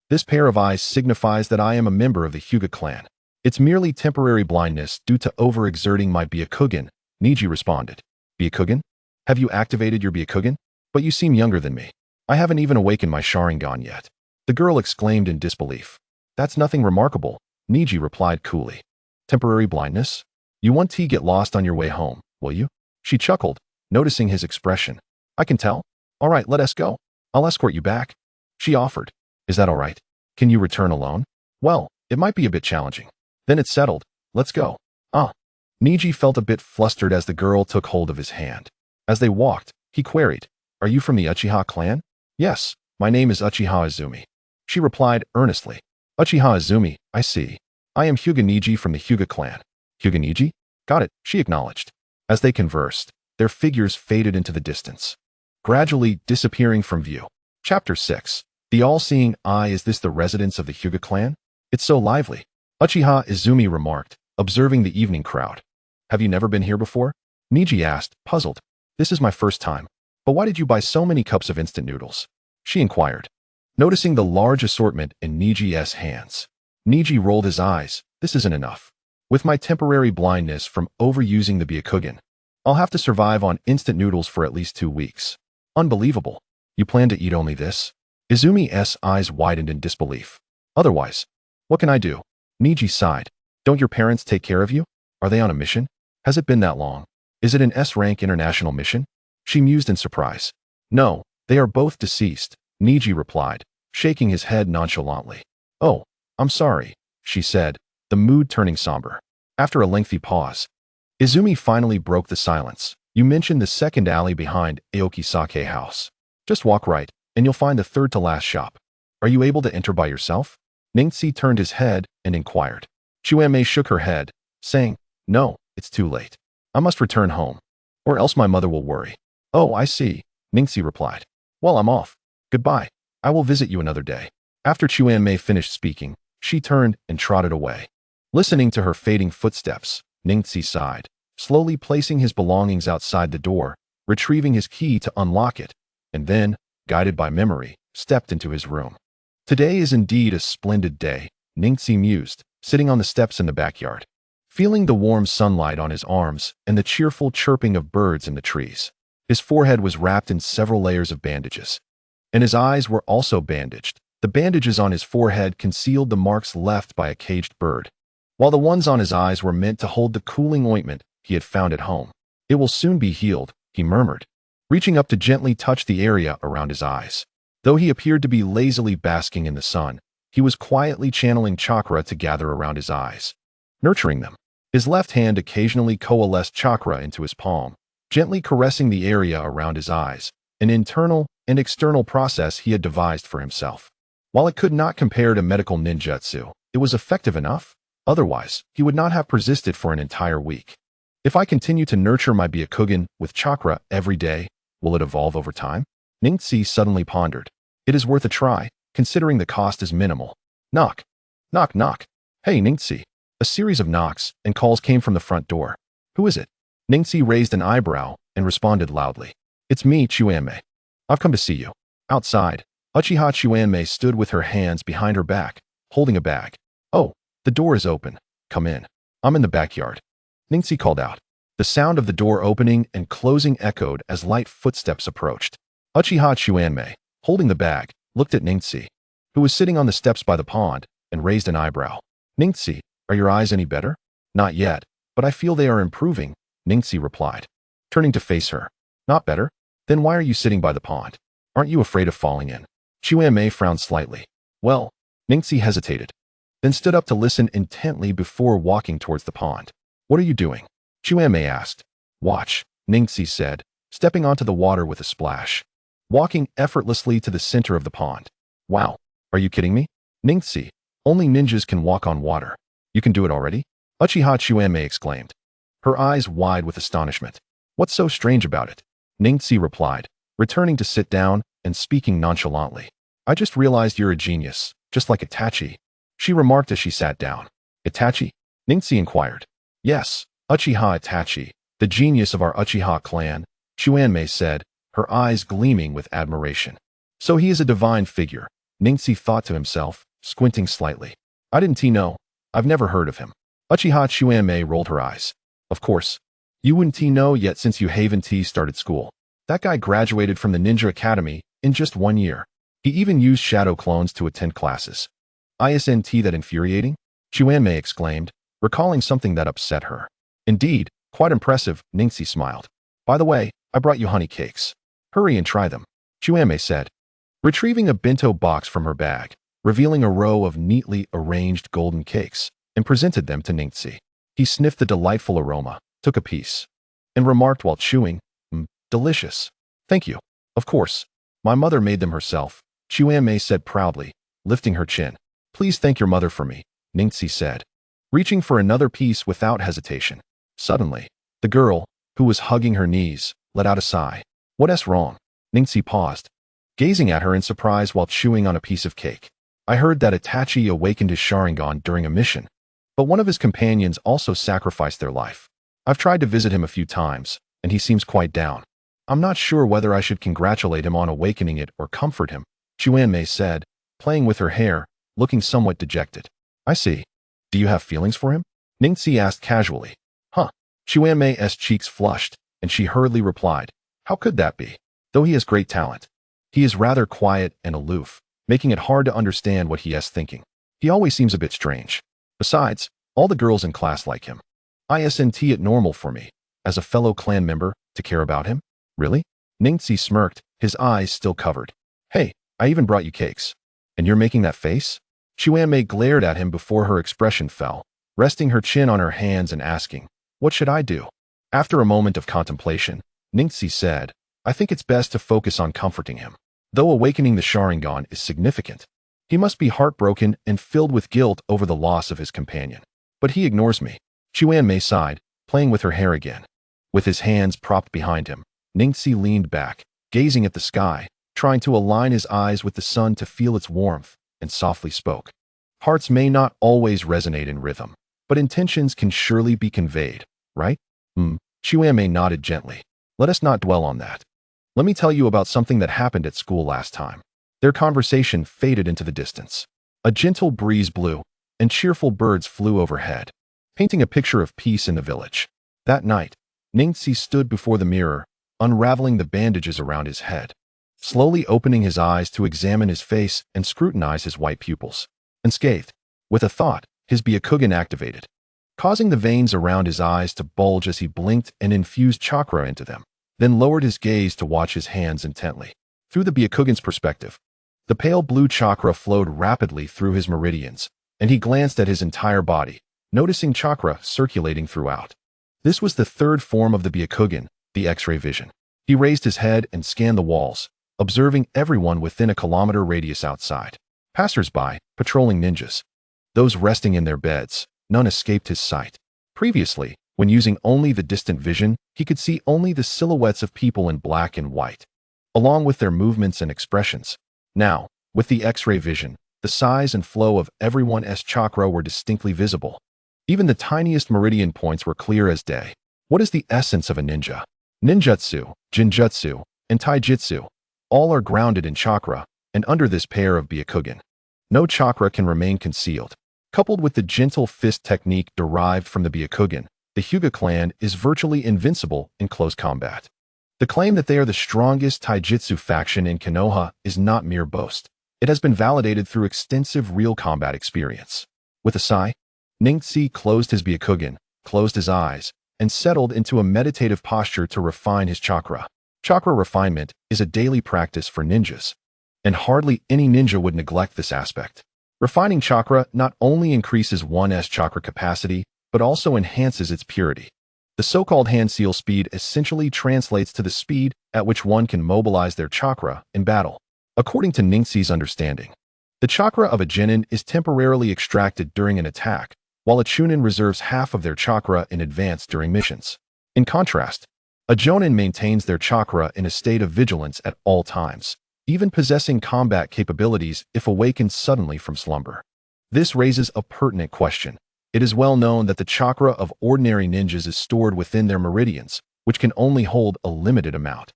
"This pair of eyes signifies that I am a member of the Hyuga clan. It's merely temporary blindness due to overexerting my Byakugan," Neji responded. "Byakugan? Have you activated your Byakugan? But you seem younger than me. I haven't even awakened my Sharingan yet," the girl exclaimed in disbelief. "That's nothing remarkable," Neji replied coolly. "Temporary blindness? You won't get lost on your way home, will you?" She chuckled, noticing his expression. "I can tell. All right, let us go. I'll escort you back," she offered. "Is that all right? Can you return alone?" "Well, it might be a bit challenging." "Then it's settled. Let's go." "Ah." Neji felt a bit flustered as the girl took hold of his hand. As they walked, he queried, "Are you from the Uchiha clan?" "Yes, my name is Uchiha Izumi," she replied earnestly. "Uchiha Izumi, I see. I am Hyuga Neji from the Hyuga clan." "Hyuga Neji? Got it," she acknowledged. As they conversed, their figures faded into the distance, gradually disappearing from view. Chapter 6. The All-Seeing Eye. "Is this the residence of the Hyuga clan? It's so lively," Uchiha Izumi remarked, observing the evening crowd. "Have you never been here before?" Neji asked, puzzled. "This is my first time. But why did you buy so many cups of instant noodles?" she inquired, noticing the large assortment in Neji's hands. Neji rolled his eyes. "This isn't enough. With my temporary blindness from overusing the Byakugan, I'll have to survive on instant noodles for at least 2 weeks. Unbelievable. You plan to eat only this?" Izumi's eyes widened in disbelief. "Otherwise, what can I do?" Neji sighed. "Don't your parents take care of you? Are they on a mission? Has it been that long? Is it an S-rank international mission?" She mused in surprise. "No, they are both deceased," Neji replied, shaking his head nonchalantly. "Oh, I'm sorry," she said, the mood turning somber. After a lengthy pause, Izumi finally broke the silence. "You mentioned the second alley behind Aoki Sake house. Just walk right, and you'll find the third to last shop. Are you able to enter by yourself?" Ningxi turned his head and inquired. Chuanmei shook her head, saying, "No, it's too late. I must return home, or else my mother will worry." "Oh, I see," Ningxi replied. "Well, I'm off. Goodbye. I will visit you another day." After Chuanmei finished speaking, she turned and trotted away. Listening to her fading footsteps, Ningxi sighed, slowly placing his belongings outside the door, retrieving his key to unlock it, and then, guided by memory, stepped into his room. "Today is indeed a splendid day," Ningxi mused, sitting on the steps in the backyard, feeling the warm sunlight on his arms and the cheerful chirping of birds in the trees. His forehead was wrapped in several layers of bandages, and his eyes were also bandaged. The bandages on his forehead concealed the marks left by a caged bird, while the ones on his eyes were meant to hold the cooling ointment he had found at home. It will soon be healed, he murmured, reaching up to gently touch the area around his eyes. Though he appeared to be lazily basking in the sun, he was quietly channeling chakra to gather around his eyes, nurturing them. His left hand occasionally coalesced chakra into his palm, gently caressing the area around his eyes, an internal and external process he had devised for himself. While it could not compare to medical ninjutsu, it was effective enough. Otherwise, he would not have persisted for an entire week. If I continue to nurture my Byakugan with chakra every day, will it evolve over time? Ningxi suddenly pondered. It is worth a try, considering the cost is minimal. Knock. Knock, knock. Hey, Ningxi. A series of knocks and calls came from the front door. Who is it? Ningxi raised an eyebrow and responded loudly. It's me, Chuanmei. I've come to see you. Outside, Uchiha Chuanmei stood with her hands behind her back, holding a bag. Oh, the door is open. Come in. I'm in the backyard. Ningxi called out. The sound of the door opening and closing echoed as light footsteps approached. Uchiha Chuanmei, holding the bag, looked at Ningxi, who was sitting on the steps by the pond, and raised an eyebrow. Ningxi, are your eyes any better? Not yet, but I feel they are improving, Ningxi replied, turning to face her. Not better? Then why are you sitting by the pond? Aren't you afraid of falling in? Chuanmei frowned slightly. Well, Ningxi hesitated, then stood up to listen intently before walking towards the pond. What are you doing? Chuanmei asked. Watch, Ningxi said, stepping onto the water with a splash, walking effortlessly to the center of the pond. Wow, are you kidding me? Ningxi, only ninjas can walk on water. You can do it already? Uchiha Chuanmei exclaimed, her eyes wide with astonishment. What's so strange about it? Ningxi replied, returning to sit down and speaking nonchalantly. I just realized you're a genius, just like Itachi, she remarked as she sat down. Itachi? Ningxi inquired. Yes, Uchiha Itachi, the genius of our Uchiha clan, Chuanmei said, her eyes gleaming with admiration. So he is a divine figure, Ningxi thought to himself, squinting slightly. I didn't know. I've never heard of him. Uchiha Chuanmei rolled her eyes. Of course. You wouldn't know yet since you haven't started school. That guy graduated from the Ninja Academy in just 1 year. He even used shadow clones to attend classes. Isn't that infuriating? Chuanmei exclaimed, recalling something that upset her. Indeed, quite impressive, Ningxi smiled. By the way, I brought you honey cakes. Hurry and try them, Chuanmei said, retrieving a bento box from her bag, revealing a row of neatly arranged golden cakes, and presented them to Ningxi. He sniffed the delightful aroma, took a piece, and remarked while chewing, delicious. Thank you. Of course. My mother made them herself, Chuanmei said proudly, lifting her chin. Please thank your mother for me, Ningxi said, reaching for another piece without hesitation. Suddenly, the girl, who was hugging her knees, let out a sigh. What's wrong? Ningxi paused, gazing at her in surprise while chewing on a piece of cake. I heard that Itachi awakened his Sharingan during a mission, but one of his companions also sacrificed their life. I've tried to visit him a few times, and he seems quite down. I'm not sure whether I should congratulate him on awakening it or comfort him, Chuanmei said, playing with her hair, looking somewhat dejected. I see. Do you have feelings for him? Ningxi asked casually. Huh. Chuanmei's cheeks flushed, and she hurriedly replied. How could that be? Though he has great talent, he is rather quiet and aloof, making it hard to understand what he is thinking. He always seems a bit strange. Besides, all the girls in class like him. Isn't it normal for me, as a fellow clan member, to care about him? Really? Ningxi smirked, his eyes still covered. Hey, I even brought you cakes. And you're making that face? Chuanmei glared at him before her expression fell, resting her chin on her hands and asking, what should I do? After a moment of contemplation, Ningxi said, I think it's best to focus on comforting him. Though awakening the Sharingan is significant, he must be heartbroken and filled with guilt over the loss of his companion. But he ignores me. Chuanmei sighed, playing with her hair again. With his hands propped behind him, Ningxi leaned back, gazing at the sky, trying to align his eyes with the sun to feel its warmth, and softly spoke. Hearts may not always resonate in rhythm, but intentions can surely be conveyed, right? Chuanmei nodded gently. Let us not dwell on that. Let me tell you about something that happened at school last time. Their conversation faded into the distance. A gentle breeze blew, and cheerful birds flew overhead, painting a picture of peace in the village. That night, Ningxi stood before the mirror, unraveling the bandages around his head, slowly opening his eyes to examine his face and scrutinize his white pupils. Unscathed, with a thought, his Byakugan activated, causing the veins around his eyes to bulge as he blinked and infused chakra into them, then lowered his gaze to watch his hands intently. Through the Byakugan's perspective, the pale blue chakra flowed rapidly through his meridians, and he glanced at his entire body, noticing chakra circulating throughout. This was the third form of the Byakugan, the X-ray vision. He raised his head and scanned the walls, observing everyone within a kilometer radius outside. Passers-by, patrolling ninjas. Those resting in their beds, none escaped his sight. Previously, when using only the distant vision, he could see only the silhouettes of people in black and white, along with their movements and expressions. Now, with the X-ray vision, the size and flow of everyone's chakra were distinctly visible. Even the tiniest meridian points were clear as day. What is the essence of a ninja? Ninjutsu, Jinjutsu, and Taijutsu all are grounded in chakra, and under this pair of Byakugan, no chakra can remain concealed. Coupled with the gentle fist technique derived from the Byakugan, the Hyuga clan is virtually invincible in close combat. The claim that they are the strongest taijutsu faction in Konoha is not mere boast. It has been validated through extensive real combat experience. With a sigh, Ningxi closed his Byakugan, closed his eyes, and settled into a meditative posture to refine his chakra. Chakra refinement is a daily practice for ninjas, and hardly any ninja would neglect this aspect. Refining chakra not only increases one's chakra capacity, but also enhances its purity. The so-called hand seal speed essentially translates to the speed at which one can mobilize their chakra in battle. According to Ningxi's understanding, the chakra of a genin is temporarily extracted during an attack, while a chunin reserves half of their chakra in advance during missions. In contrast, a jonin maintains their chakra in a state of vigilance at all times, even possessing combat capabilities if awakened suddenly from slumber. This raises a pertinent question. It is well known that the chakra of ordinary ninjas is stored within their meridians, which can only hold a limited amount.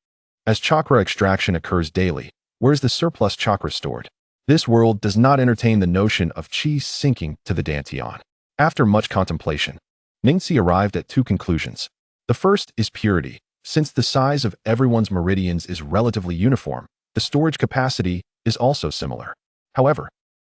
As chakra extraction occurs daily, where is the surplus chakra stored? This world does not entertain the notion of chi sinking to the dantian. After much contemplation, Ningxi arrived at two conclusions. The first is purity. Since the size of everyone's meridians is relatively uniform, the storage capacity is also similar. However,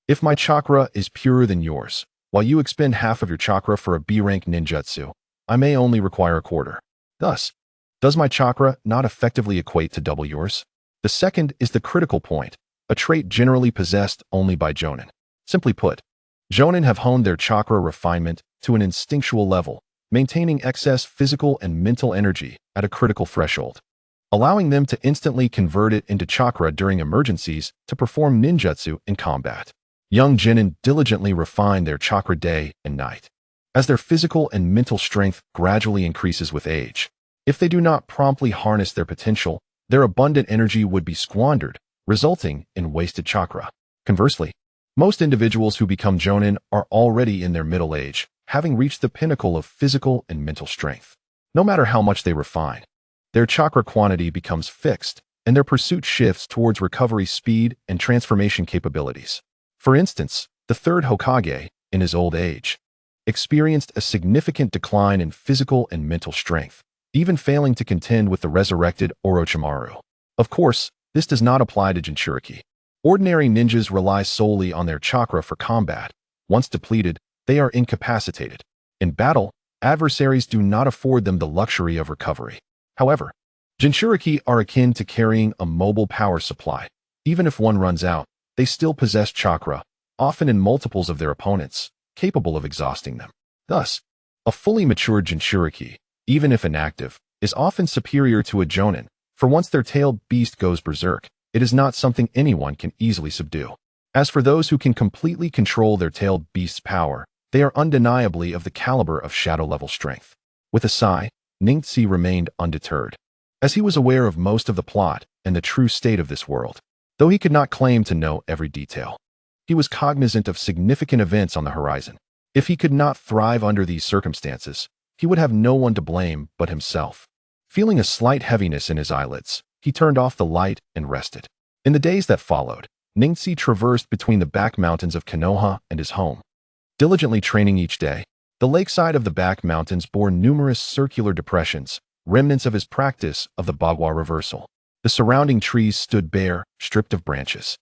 if my chakra is purer than yours, while you expend half of your chakra for a B-rank ninjutsu, I may only require a quarter. Thus, does my chakra not effectively equate to double yours? The second is the critical point, a trait generally possessed only by jonin. Simply put, jonin have honed their chakra refinement to an instinctual level, maintaining excess physical and mental energy at a critical threshold, allowing them to instantly convert it into chakra during emergencies to perform ninjutsu in combat. Young genin diligently refine their chakra day and night, as their physical and mental strength gradually increases with age. If they do not promptly harness their potential, their abundant energy would be squandered, resulting in wasted chakra. Conversely, most individuals who become jonin are already in their middle age, having reached the pinnacle of physical and mental strength. No matter how much they refine, their chakra quantity becomes fixed, and their pursuit shifts towards recovery speed and transformation capabilities. For instance, the third Hokage, in his old age, experienced a significant decline in physical and mental strength, even failing to contend with the resurrected Orochimaru. Of course, this does not apply to Jinchuriki. Ordinary ninjas rely solely on their chakra for combat. Once depleted, they are incapacitated. In battle, adversaries do not afford them the luxury of recovery. However, Jinchuriki are akin to carrying a mobile power supply. Even if one runs out, they still possess chakra, often in multiples of their opponents, capable of exhausting them. Thus, a fully matured Jinchuriki, even if inactive, is often superior to a jonin, for once their tailed beast goes berserk, it is not something anyone can easily subdue. As for those who can completely control their tailed beast's power, they are undeniably of the caliber of shadow-level strength. With a sigh, Ningxi remained undeterred, as he was aware of most of the plot and the true state of this world. Though he could not claim to know every detail, he was cognizant of significant events on the horizon. If he could not thrive under these circumstances, he would have no one to blame but himself. Feeling a slight heaviness in his eyelids, he turned off the light and rested. In the days that followed, Ningxi traversed between the back mountains of Konoha and his home, diligently training each day. The lakeside of the back mountains bore numerous circular depressions, remnants of his practice of the Bagua reversal. The surrounding trees stood bare, stripped of branches,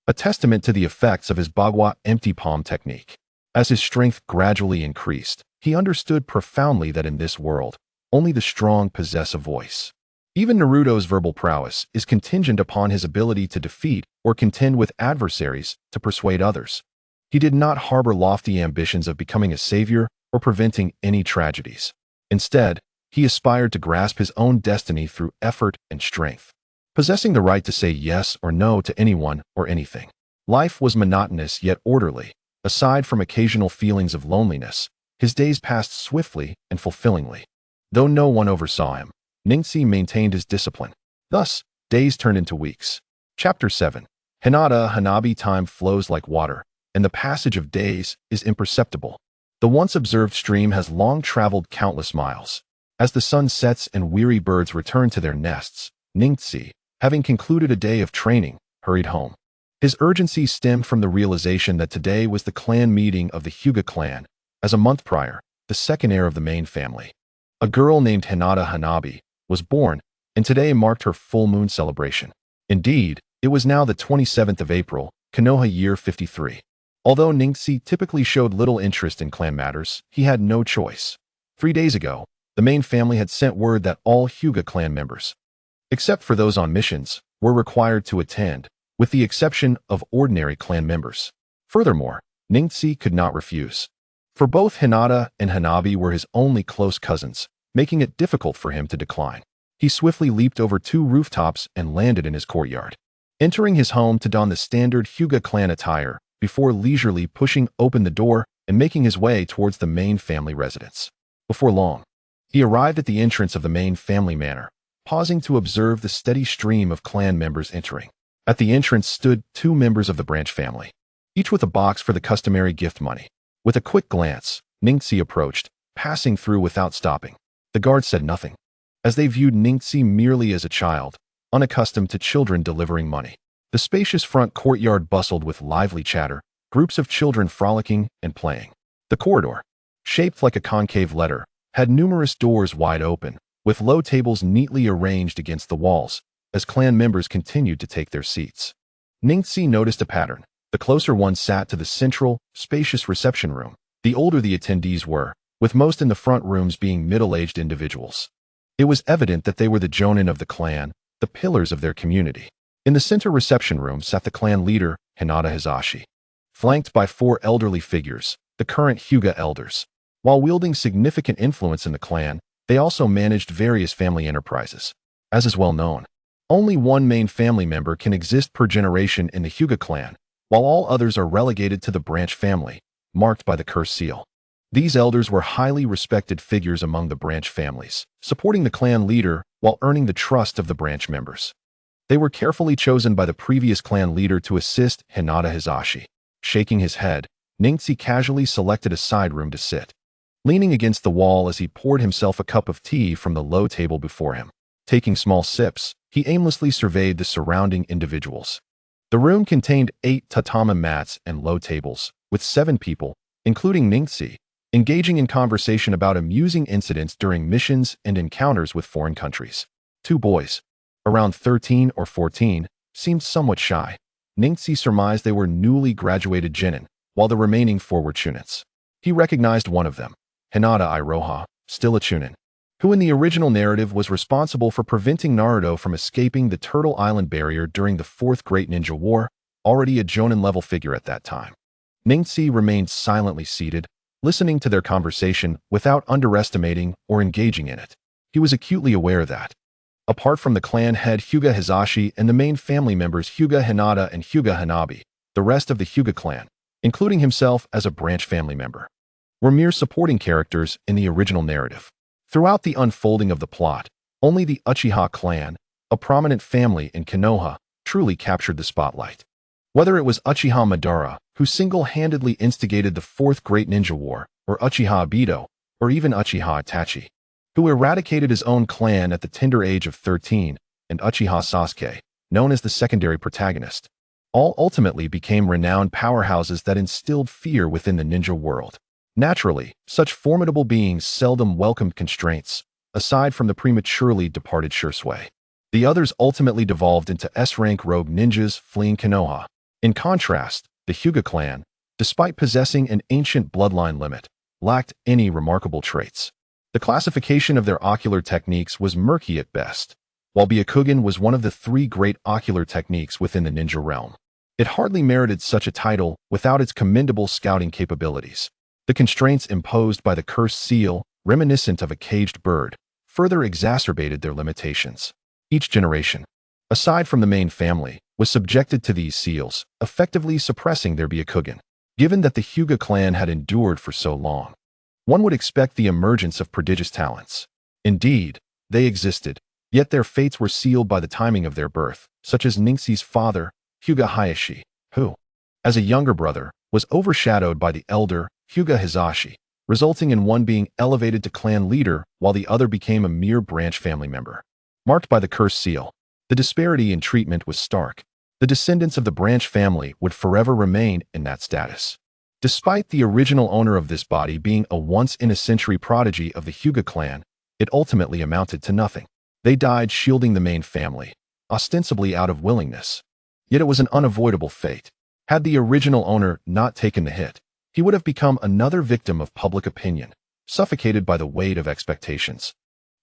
a testament to the effects of his Bagua empty palm technique. As his strength gradually increased, he understood profoundly that in this world, only the strong possess a voice. Even Naruto's verbal prowess is contingent upon his ability to defeat or contend with adversaries to persuade others. He did not harbor lofty ambitions of becoming a savior or preventing any tragedies. Instead, he aspired to grasp his own destiny through effort and strength, possessing the right to say yes or no to anyone or anything. Life was monotonous yet orderly. Aside from occasional feelings of loneliness, his days passed swiftly and fulfillingly. Though no one oversaw him, Rinnegan maintained his discipline. Thus, days turned into weeks. Chapter 7. Hinata Hanabi. Time flows like water, and the passage of days is imperceptible. The once observed stream has long traveled countless miles. As the sun sets and weary birds return to their nests, Rinnegan, having concluded a day of training, hurried home. His urgency stemmed from the realization that today was the clan meeting of the Hyuga clan, as a month prior, the second heir of the main family. A girl named Hinata Hanabi was born, and today marked her full moon celebration. Indeed, it was now the 27th of April, Konoha year 53. Although Rinnegan typically showed little interest in clan matters, he had no choice. 3 days ago, the main family had sent word that all Hyuga clan members, except for those on missions, were required to attend, with the exception of ordinary clan members. Furthermore, Rinnegan could not refuse. For both Hinata and Hanabi were his only close cousins, making it difficult for him to decline. He swiftly leaped over 2 rooftops and landed in his courtyard, entering his home to don the standard Hyuga clan attire, before leisurely pushing open the door and making his way towards the main family residence. Before long, he arrived at the entrance of the main family manor, pausing to observe the steady stream of clan members entering. At the entrance stood 2 members of the branch family, each with a box for the customary gift money. With a quick glance, Rinnegan approached, passing through without stopping. The guards said nothing, as they viewed Rinnegan merely as a child, unaccustomed to children delivering money. The spacious front courtyard bustled with lively chatter, groups of children frolicking and playing. The corridor, shaped like a concave letter, had numerous doors wide open, with low tables neatly arranged against the walls, as clan members continued to take their seats. Rinnegan noticed a pattern. The closer one sat to the central, spacious reception room. The older the attendees were, with most in the front rooms being middle-aged individuals. It was evident that they were the jonin of the clan, the pillars of their community. In the center reception room sat the clan leader, Hinata Hizashi, flanked by 4 elderly figures, the current Hyuga elders. While wielding significant influence in the clan, they also managed various family enterprises. As is well known, only one main family member can exist per generation in the Hyuga clan, while all others are relegated to the branch family, marked by the curse seal. These elders were highly respected figures among the branch families, supporting the clan leader while earning the trust of the branch members. They were carefully chosen by the previous clan leader to assist Hinata Hizashi. Shaking his head, Rinnegan casually selected a side room to sit, leaning against the wall as he poured himself a cup of tea from the low table before him. Taking small sips, he aimlessly surveyed the surrounding individuals. The room contained 8 tatami mats and low tables, with 7 people, including Rinnegan, engaging in conversation about amusing incidents during missions and encounters with foreign countries. 2 boys, around 13 or 14, seemed somewhat shy. Rinnegan surmised they were newly graduated genin, while the remaining 4 were chunins. He recognized one of them, Hinata Iroha, still a chunin, who in the original narrative was responsible for preventing Naruto from escaping the Turtle Island barrier during the 4th Great Ninja War, already a jonin-level figure at that time. Rinnegan remained silently seated, listening to their conversation without underestimating or engaging in it. He was acutely aware that, apart from the clan head Hyuga Hizashi and the main family members Hyuga Hinata and Hyuga Hanabi, the rest of the Hyuga clan, including himself as a branch family member, were mere supporting characters in the original narrative. Throughout the unfolding of the plot, only the Uchiha clan, a prominent family in Konoha, truly captured the spotlight. Whether it was Uchiha Madara, who single-handedly instigated the 4th Great Ninja War, or Uchiha Obito, or even Uchiha Itachi, who eradicated his own clan at the tender age of 13, and Uchiha Sasuke, known as the secondary protagonist, all ultimately became renowned powerhouses that instilled fear within the ninja world. Naturally, such formidable beings seldom welcomed constraints, aside from the prematurely departed Shursui. The others ultimately devolved into S-rank rogue ninjas fleeing Konoha. In contrast, the Hyuga clan, despite possessing an ancient bloodline limit, lacked any remarkable traits. The classification of their ocular techniques was murky at best. While Byakugan was one of the 3 great ocular techniques within the ninja realm, it hardly merited such a title without its commendable scouting capabilities. The constraints imposed by the cursed seal, reminiscent of a caged bird, further exacerbated their limitations. Each generation, aside from the main family, was subjected to these seals, effectively suppressing their Byakugan. Given that the Hyuga clan had endured for so long, one would expect the emergence of prodigious talents. Indeed, they existed, yet their fates were sealed by the timing of their birth, such as Ningxi's father, Hyuga Hayashi, who, as a younger brother, was overshadowed by the elder, Hyuga Hizashi, resulting in one being elevated to clan leader while the other became a mere branch family member. Marked by the cursed seal, the disparity in treatment was stark. The descendants of the branch family would forever remain in that status. Despite the original owner of this body being a once-in-a-century prodigy of the Hyuga clan, it ultimately amounted to nothing. They died shielding the main family, ostensibly out of willingness. Yet it was an unavoidable fate. Had the original owner not taken the hit, he would have become another victim of public opinion, suffocated by the weight of expectations.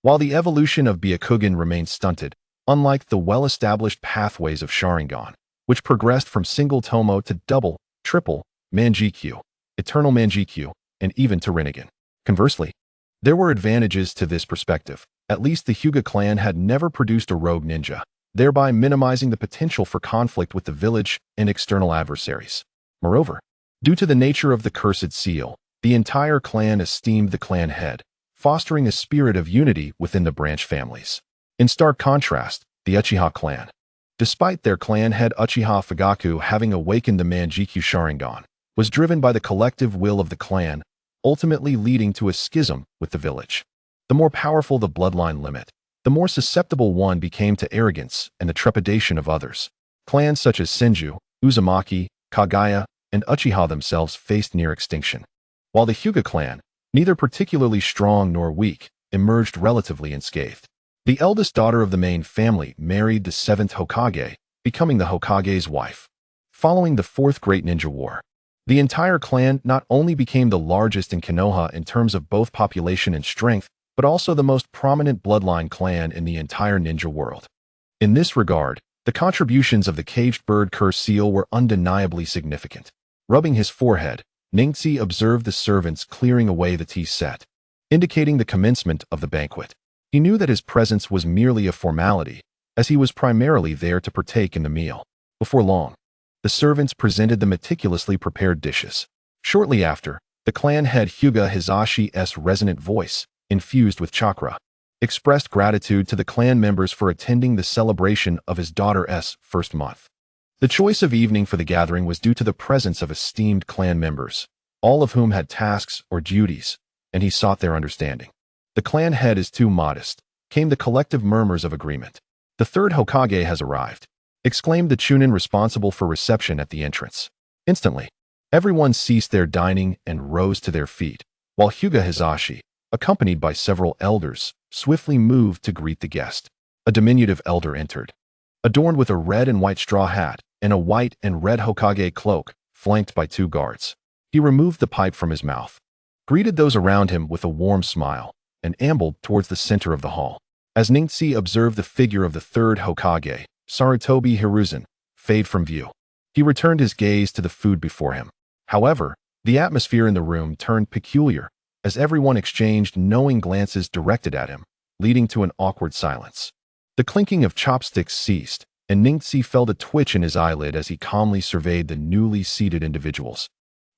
While the evolution of Byakugan remained stunted, unlike the well-established pathways of Sharingan, which progressed from single tomo to double, triple, Manjikyu, eternal Manjikyu, and even to Rinnegan. Conversely, there were advantages to this perspective. At least the Hyuga clan had never produced a rogue ninja, thereby minimizing the potential for conflict with the village and external adversaries. Moreover, due to the nature of the cursed seal, the entire clan esteemed the clan head, fostering a spirit of unity within the branch families. In stark contrast, the Uchiha clan, despite their clan head Uchiha Fugaku having awakened the Manjikyu Sharingan, was driven by the collective will of the clan, ultimately leading to a schism with the village. The more powerful the bloodline limit, the more susceptible one became to arrogance and the trepidation of others. Clans such as Senju, Uzumaki, Kagaya, and Uchiha themselves faced near extinction. While the Hyuga clan, neither particularly strong nor weak, emerged relatively unscathed. The eldest daughter of the main family married the 7th Hokage, becoming the Hokage's wife. Following the 4th Great Ninja War, the entire clan not only became the largest in Konoha in terms of both population and strength, but also the most prominent bloodline clan in the entire ninja world. In this regard, the contributions of the caged bird curse seal were undeniably significant. Rubbing his forehead, Ningxi observed the servants clearing away the tea set, indicating the commencement of the banquet. He knew that his presence was merely a formality, as he was primarily there to partake in the meal. Before long, the servants presented the meticulously prepared dishes. Shortly after, the clan head Hyuga Hizashi's resonant voice, infused with chakra, expressed gratitude to the clan members for attending the celebration of his daughter's first month. The choice of evening for the gathering was due to the presence of esteemed clan members, all of whom had tasks or duties, and he sought their understanding. The clan head is too modest, came the collective murmurs of agreement. The 3rd Hokage has arrived, exclaimed the Chunin responsible for reception at the entrance. Instantly, everyone ceased their dining and rose to their feet, while Hyuga Hizashi, accompanied by several elders, swiftly moved to greet the guest. A diminutive elder entered, adorned with a red and white straw hat and a white and red Hokage cloak, flanked by 2 guards. He removed the pipe from his mouth, greeted those around him with a warm smile, and ambled towards the center of the hall. As Ningxi observed the figure of the 3rd Hokage, Sarutobi Hiruzen, fade from view, he returned his gaze to the food before him. However, the atmosphere in the room turned peculiar, as everyone exchanged knowing glances directed at him, leading to an awkward silence. The clinking of chopsticks ceased, and Ningxi felt a twitch in his eyelid as he calmly surveyed the newly seated individuals,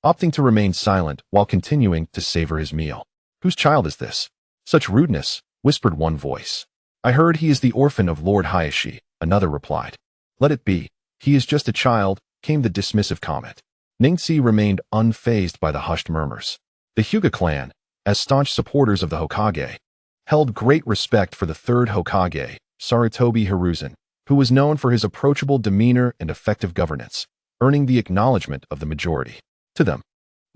opting to remain silent while continuing to savor his meal. "Whose child is this? Such rudeness," whispered one voice. "I heard he is the orphan of Lord Hayashi," another replied. "Let it be. He is just a child," came the dismissive comment. Ningxi remained unfazed by the hushed murmurs. The Hyuga clan, as staunch supporters of the Hokage, held great respect for the 3rd Hokage, Sarutobi Hiruzen, who was known for his approachable demeanor and effective governance, earning the acknowledgement of the majority. To them,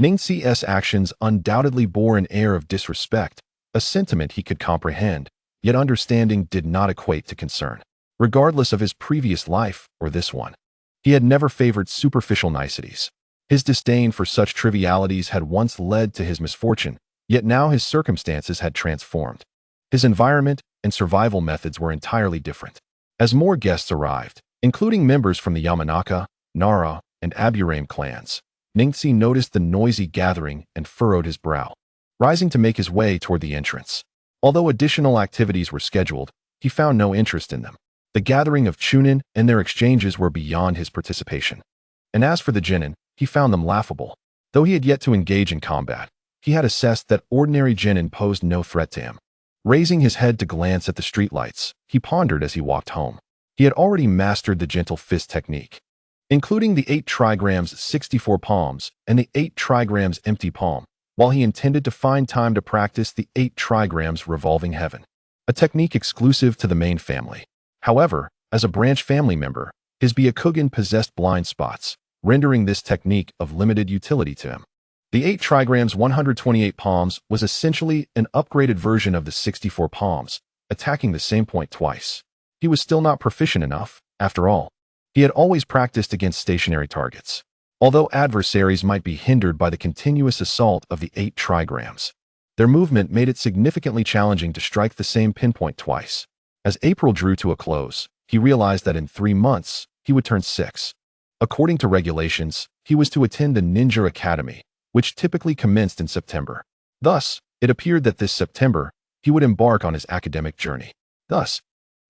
Ningxi's actions undoubtedly bore an air of disrespect, a sentiment he could comprehend, yet understanding did not equate to concern. Regardless of his previous life or this one, he had never favored superficial niceties. His disdain for such trivialities had once led to his misfortune, yet now his circumstances had transformed. His environment and survival methods were entirely different. As more guests arrived, including members from the Yamanaka, Nara, and Aburame clans, Ningxi noticed the noisy gathering and furrowed his brow, rising to make his way toward the entrance. Although additional activities were scheduled, he found no interest in them. The gathering of Chunin and their exchanges were beyond his participation. And as for the Genin, he found them laughable. Though he had yet to engage in combat, he had assessed that ordinary Genin posed no threat to him. Raising his head to glance at the streetlights, he pondered as he walked home. He had already mastered the gentle fist technique, including the 8 trigrams 64 palms and the 8 trigrams empty palm, while he intended to find time to practice the 8 trigrams revolving heaven, a technique exclusive to the main family. However, as a branch family member, his Byakugan possessed blind spots, rendering this technique of limited utility to him. The 8 trigrams 128 palms was essentially an upgraded version of the 64 palms, attacking the same point twice. He was still not proficient enough, after all. He had always practiced against stationary targets, although adversaries might be hindered by the continuous assault of the 8 trigrams. Their movement made it significantly challenging to strike the same pinpoint twice. As April drew to a close, he realized that in 3 months, he would turn 6. According to regulations, he was to attend the Ninja Academy, which typically commenced in September. Thus, it appeared that this September, he would embark on his academic journey. Thus,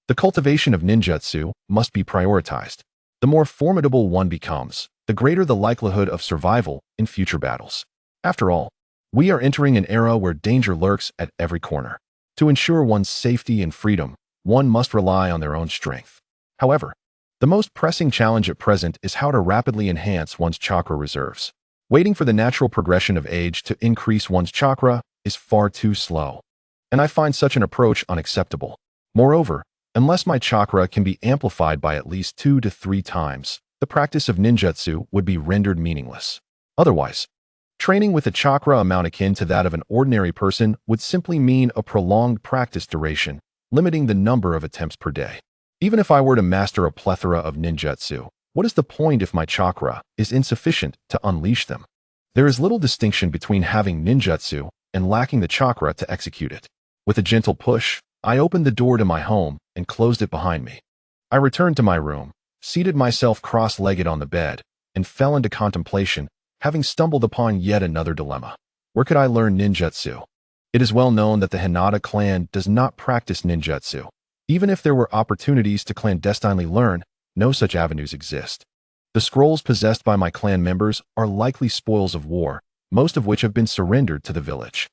the cultivation of ninjutsu must be prioritized. The more formidable one becomes, the greater the likelihood of survival in future battles. After all, we are entering an era where danger lurks at every corner. To ensure one's safety and freedom, one must rely on their own strength. However, the most pressing challenge at present is how to rapidly enhance one's chakra reserves. Waiting for the natural progression of age to increase one's chakra is far too slow, and I find such an approach unacceptable. Moreover, unless my chakra can be amplified by at least 2 to 3 times, the practice of ninjutsu would be rendered meaningless. Otherwise, training with a chakra amount akin to that of an ordinary person would simply mean a prolonged practice duration, limiting the number of attempts per day. Even if I were to master a plethora of ninjutsu, what is the point if my chakra is insufficient to unleash them? There is little distinction between having ninjutsu and lacking the chakra to execute it. With a gentle push, I opened the door to my home and closed it behind me. I returned to my room, seated myself cross-legged on the bed, and fell into contemplation, having stumbled upon yet another dilemma. Where could I learn ninjutsu? It is well known that the Hinata clan does not practice ninjutsu. Even if there were opportunities to clandestinely learn, no such avenues exist. The scrolls possessed by my clan members are likely spoils of war, most of which have been surrendered to the village.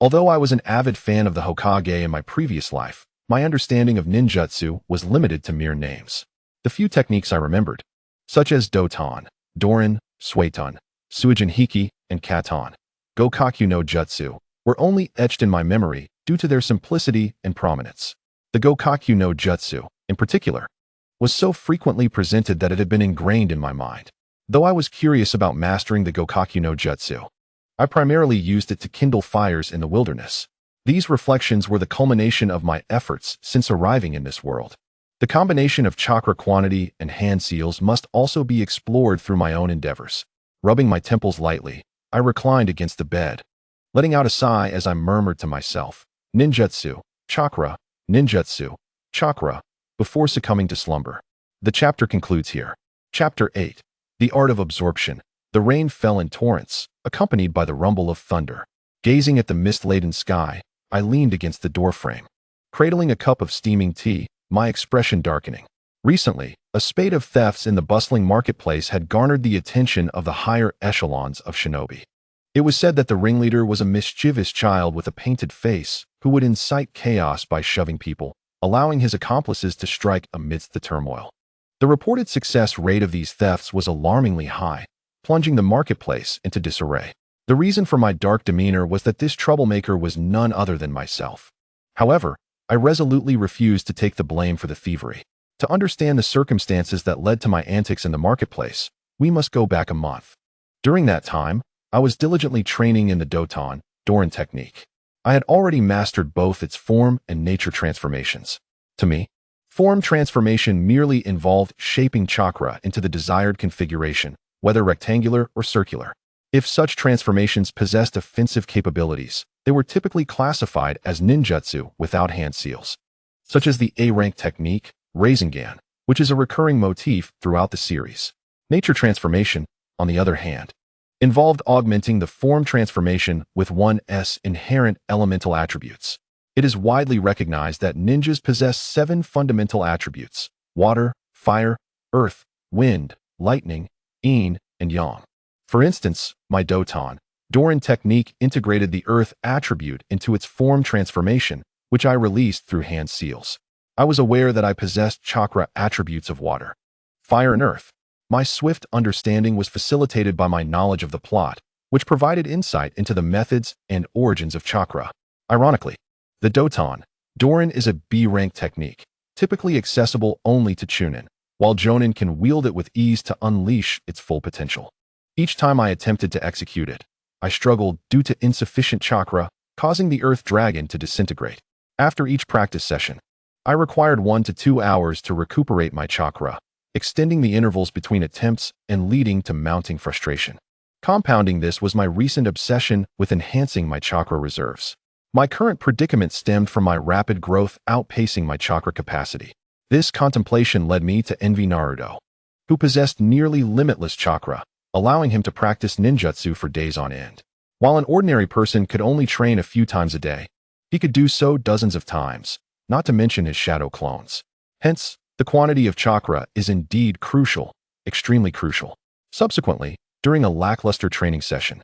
Although I was an avid fan of the Hokage in my previous life, my understanding of ninjutsu was limited to mere names. The few techniques I remembered, such as Doton, Dorin, Suiton, Suijin Hiki, and Katon, Gokakyu no Jutsu, were only etched in my memory due to their simplicity and prominence. The Gokakyu no Jutsu, in particular, was so frequently presented that it had been ingrained in my mind. Though I was curious about mastering the Gokakyu no Jutsu, I primarily used it to kindle fires in the wilderness. These reflections were the culmination of my efforts since arriving in this world. The combination of chakra quantity and hand seals must also be explored through my own endeavors. Rubbing my temples lightly, I reclined against the bed, letting out a sigh as I murmured to myself, ninjutsu, chakra, before succumbing to slumber. The chapter concludes here. Chapter 8. The Art of Absorption. The rain fell in torrents, accompanied by the rumble of thunder. Gazing at the mist-laden sky, I leaned against the doorframe, cradling a cup of steaming tea, my expression darkening. Recently, a spate of thefts in the bustling marketplace had garnered the attention of the higher echelons of shinobi. It was said that the ringleader was a mischievous child with a painted face who would incite chaos by shoving people, allowing his accomplices to strike amidst the turmoil. The reported success rate of these thefts was alarmingly high, plunging the marketplace into disarray. The reason for my dark demeanor was that this troublemaker was none other than myself. However, I resolutely refused to take the blame for the thievery. To understand the circumstances that led to my antics in the marketplace, we must go back a month. During that time, I was diligently training in the Dorin technique. I had already mastered both its form and nature transformations. To me, form transformation merely involved shaping chakra into the desired configuration, whether rectangular or circular. If such transformations possessed offensive capabilities, they were typically classified as ninjutsu without hand seals, such as the A-rank technique, Rinnegan, which is a recurring motif throughout the series. Nature transformation, on the other hand, involved augmenting the form transformation with one's inherent elemental attributes. It is widely recognized that ninjas possess 7 fundamental attributes: water, fire, earth, wind, lightning, yin, and yang. For instance, my Doran technique integrated the earth attribute into its form transformation, which I released through hand seals. I was aware that I possessed chakra attributes of water, fire, and earth. My swift understanding was facilitated by my knowledge of the plot, which provided insight into the methods and origins of chakra. Ironically, the Doran is a B-rank technique, typically accessible only to Chunin, while Jonin can wield it with ease to unleash its full potential. Each time I attempted to execute it, I struggled due to insufficient chakra, causing the earth dragon to disintegrate. After each practice session, I required 1 to 2 hours to recuperate my chakra, extending the intervals between attempts and leading to mounting frustration. Compounding this was my recent obsession with enhancing my chakra reserves. My current predicament stemmed from my rapid growth outpacing my chakra capacity. This contemplation led me to envy Naruto, who possessed nearly limitless chakra, allowing him to practice ninjutsu for days on end. While an ordinary person could only train a few times a day, he could do so dozens of times, not to mention his shadow clones. Hence, the quantity of chakra is indeed crucial, extremely crucial. Subsequently, during a lackluster training session,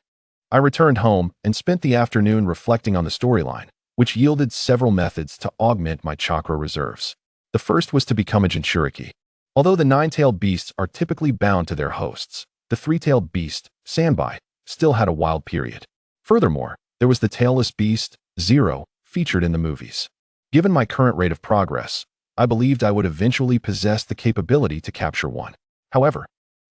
I returned home and spent the afternoon reflecting on the storyline, which yielded several methods to augment my chakra reserves. The first was to become a Jinchuriki. Although the 9-tailed beasts are typically bound to their hosts, the 3-tailed beast, Sanbai, still had a wild period. Furthermore, there was the tailless beast, Zero, featured in the movies. Given my current rate of progress, I believed I would eventually possess the capability to capture one. However,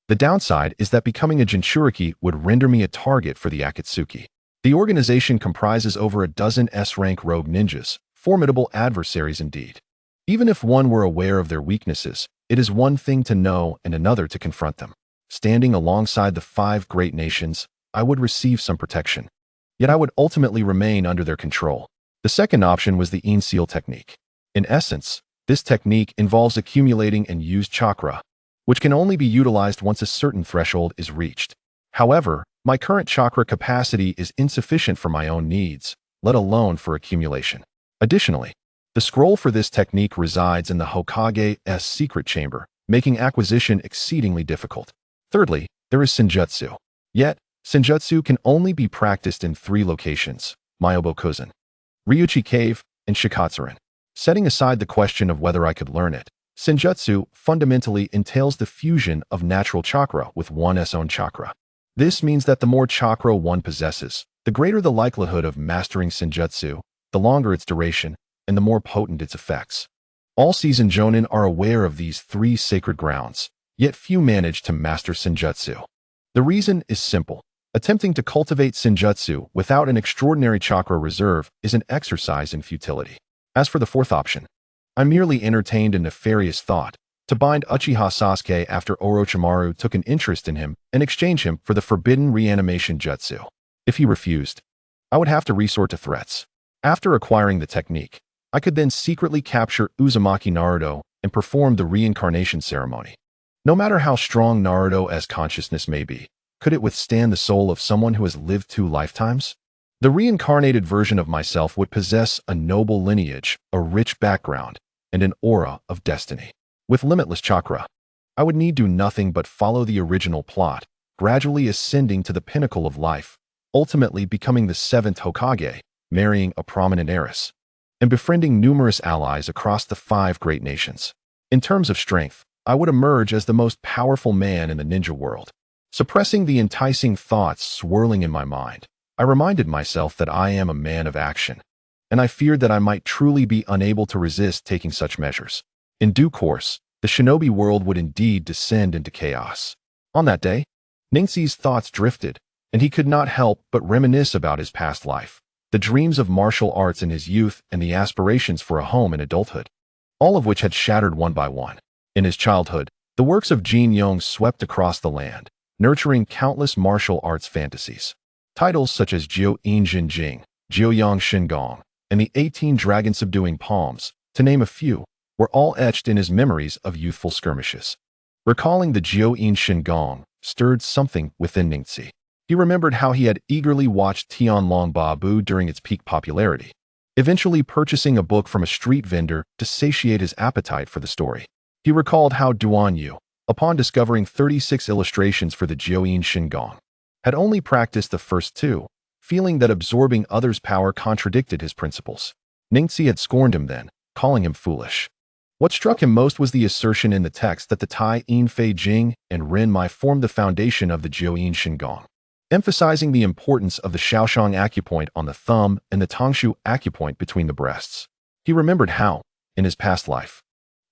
the downside is that becoming a Jinchuriki would render me a target for the Akatsuki. The organization comprises over a dozen S-rank rogue ninjas, formidable adversaries indeed. Even if one were aware of their weaknesses, it is one thing to know and another to confront them. Standing alongside the 5 great nations, I would receive some protection. Yet I would ultimately remain under their control. The second option was the Yin Seal technique. In essence, this technique involves accumulating and used chakra, which can only be utilized once a certain threshold is reached. However, my current chakra capacity is insufficient for my own needs, let alone for accumulation. Additionally, the scroll for this technique resides in the Hokage's secret chamber, making acquisition exceedingly difficult. Thirdly, there is Senjutsu. Yet, Senjutsu can only be practiced in 3 locations: Myobokuzen, Ryuchi Cave, and Shikatsuren. Setting aside the question of whether I could learn it, Senjutsu fundamentally entails the fusion of natural chakra with one's own chakra. This means that the more chakra one possesses, the greater the likelihood of mastering Senjutsu, the longer its duration, and the more potent its effects. All seasoned Jonin are aware of these 3 sacred grounds, yet few manage to master Senjutsu. The reason is simple. Attempting to cultivate Senjutsu without an extraordinary chakra reserve is an exercise in futility. As for the fourth option, I merely entertained a nefarious thought to bind Uchiha Sasuke after Orochimaru took an interest in him and exchange him for the forbidden reanimation jutsu. If he refused, I would have to resort to threats. After acquiring the technique, I could then secretly capture Uzumaki Naruto and perform the reincarnation ceremony. No matter how strong Naruto's consciousness may be, could it withstand the soul of someone who has lived 2 lifetimes? The reincarnated version of myself would possess a noble lineage, a rich background, and an aura of destiny. With limitless chakra, I would need do nothing but follow the original plot, gradually ascending to the pinnacle of life, ultimately becoming the 7th Hokage, marrying a prominent heiress, and befriending numerous allies across the 5 great nations. In terms of strength, I would emerge as the most powerful man in the ninja world. Suppressing the enticing thoughts swirling in my mind, I reminded myself that I am a man of action, and I feared that I might truly be unable to resist taking such measures. In due course, the shinobi world would indeed descend into chaos. On that day, Ningxi's thoughts drifted, and he could not help but reminisce about his past life, the dreams of martial arts in his youth and the aspirations for a home in adulthood, all of which had shattered one by one. In his childhood, the works of Jin Yong swept across the land, nurturing countless martial arts fantasies. Titles such as Jiu Yin Jin Jing, Jiuyang Shingong, and the 18 Dragon Subduing Palms, to name a few, were all etched in his memories of youthful skirmishes. Recalling the Jiu Yin Shingong stirred something within Ningxi. He remembered how he had eagerly watched Tianlong Babu during its peak popularity, eventually purchasing a book from a street vendor to satiate his appetite for the story. He recalled how Duan Yu, upon discovering 36 illustrations for the Jiu Yin Shingong, had only practiced the first two, feeling that absorbing others' power contradicted his principles. Ningxi had scorned him then, calling him foolish. What struck him most was the assertion in the text that the Tai Yin Fei Jing and Ren Mai formed the foundation of the Jiu Yin Shingong, emphasizing the importance of the Shaoshang acupoint on the thumb and the Tangshu acupoint between the breasts. He remembered how, in his past life,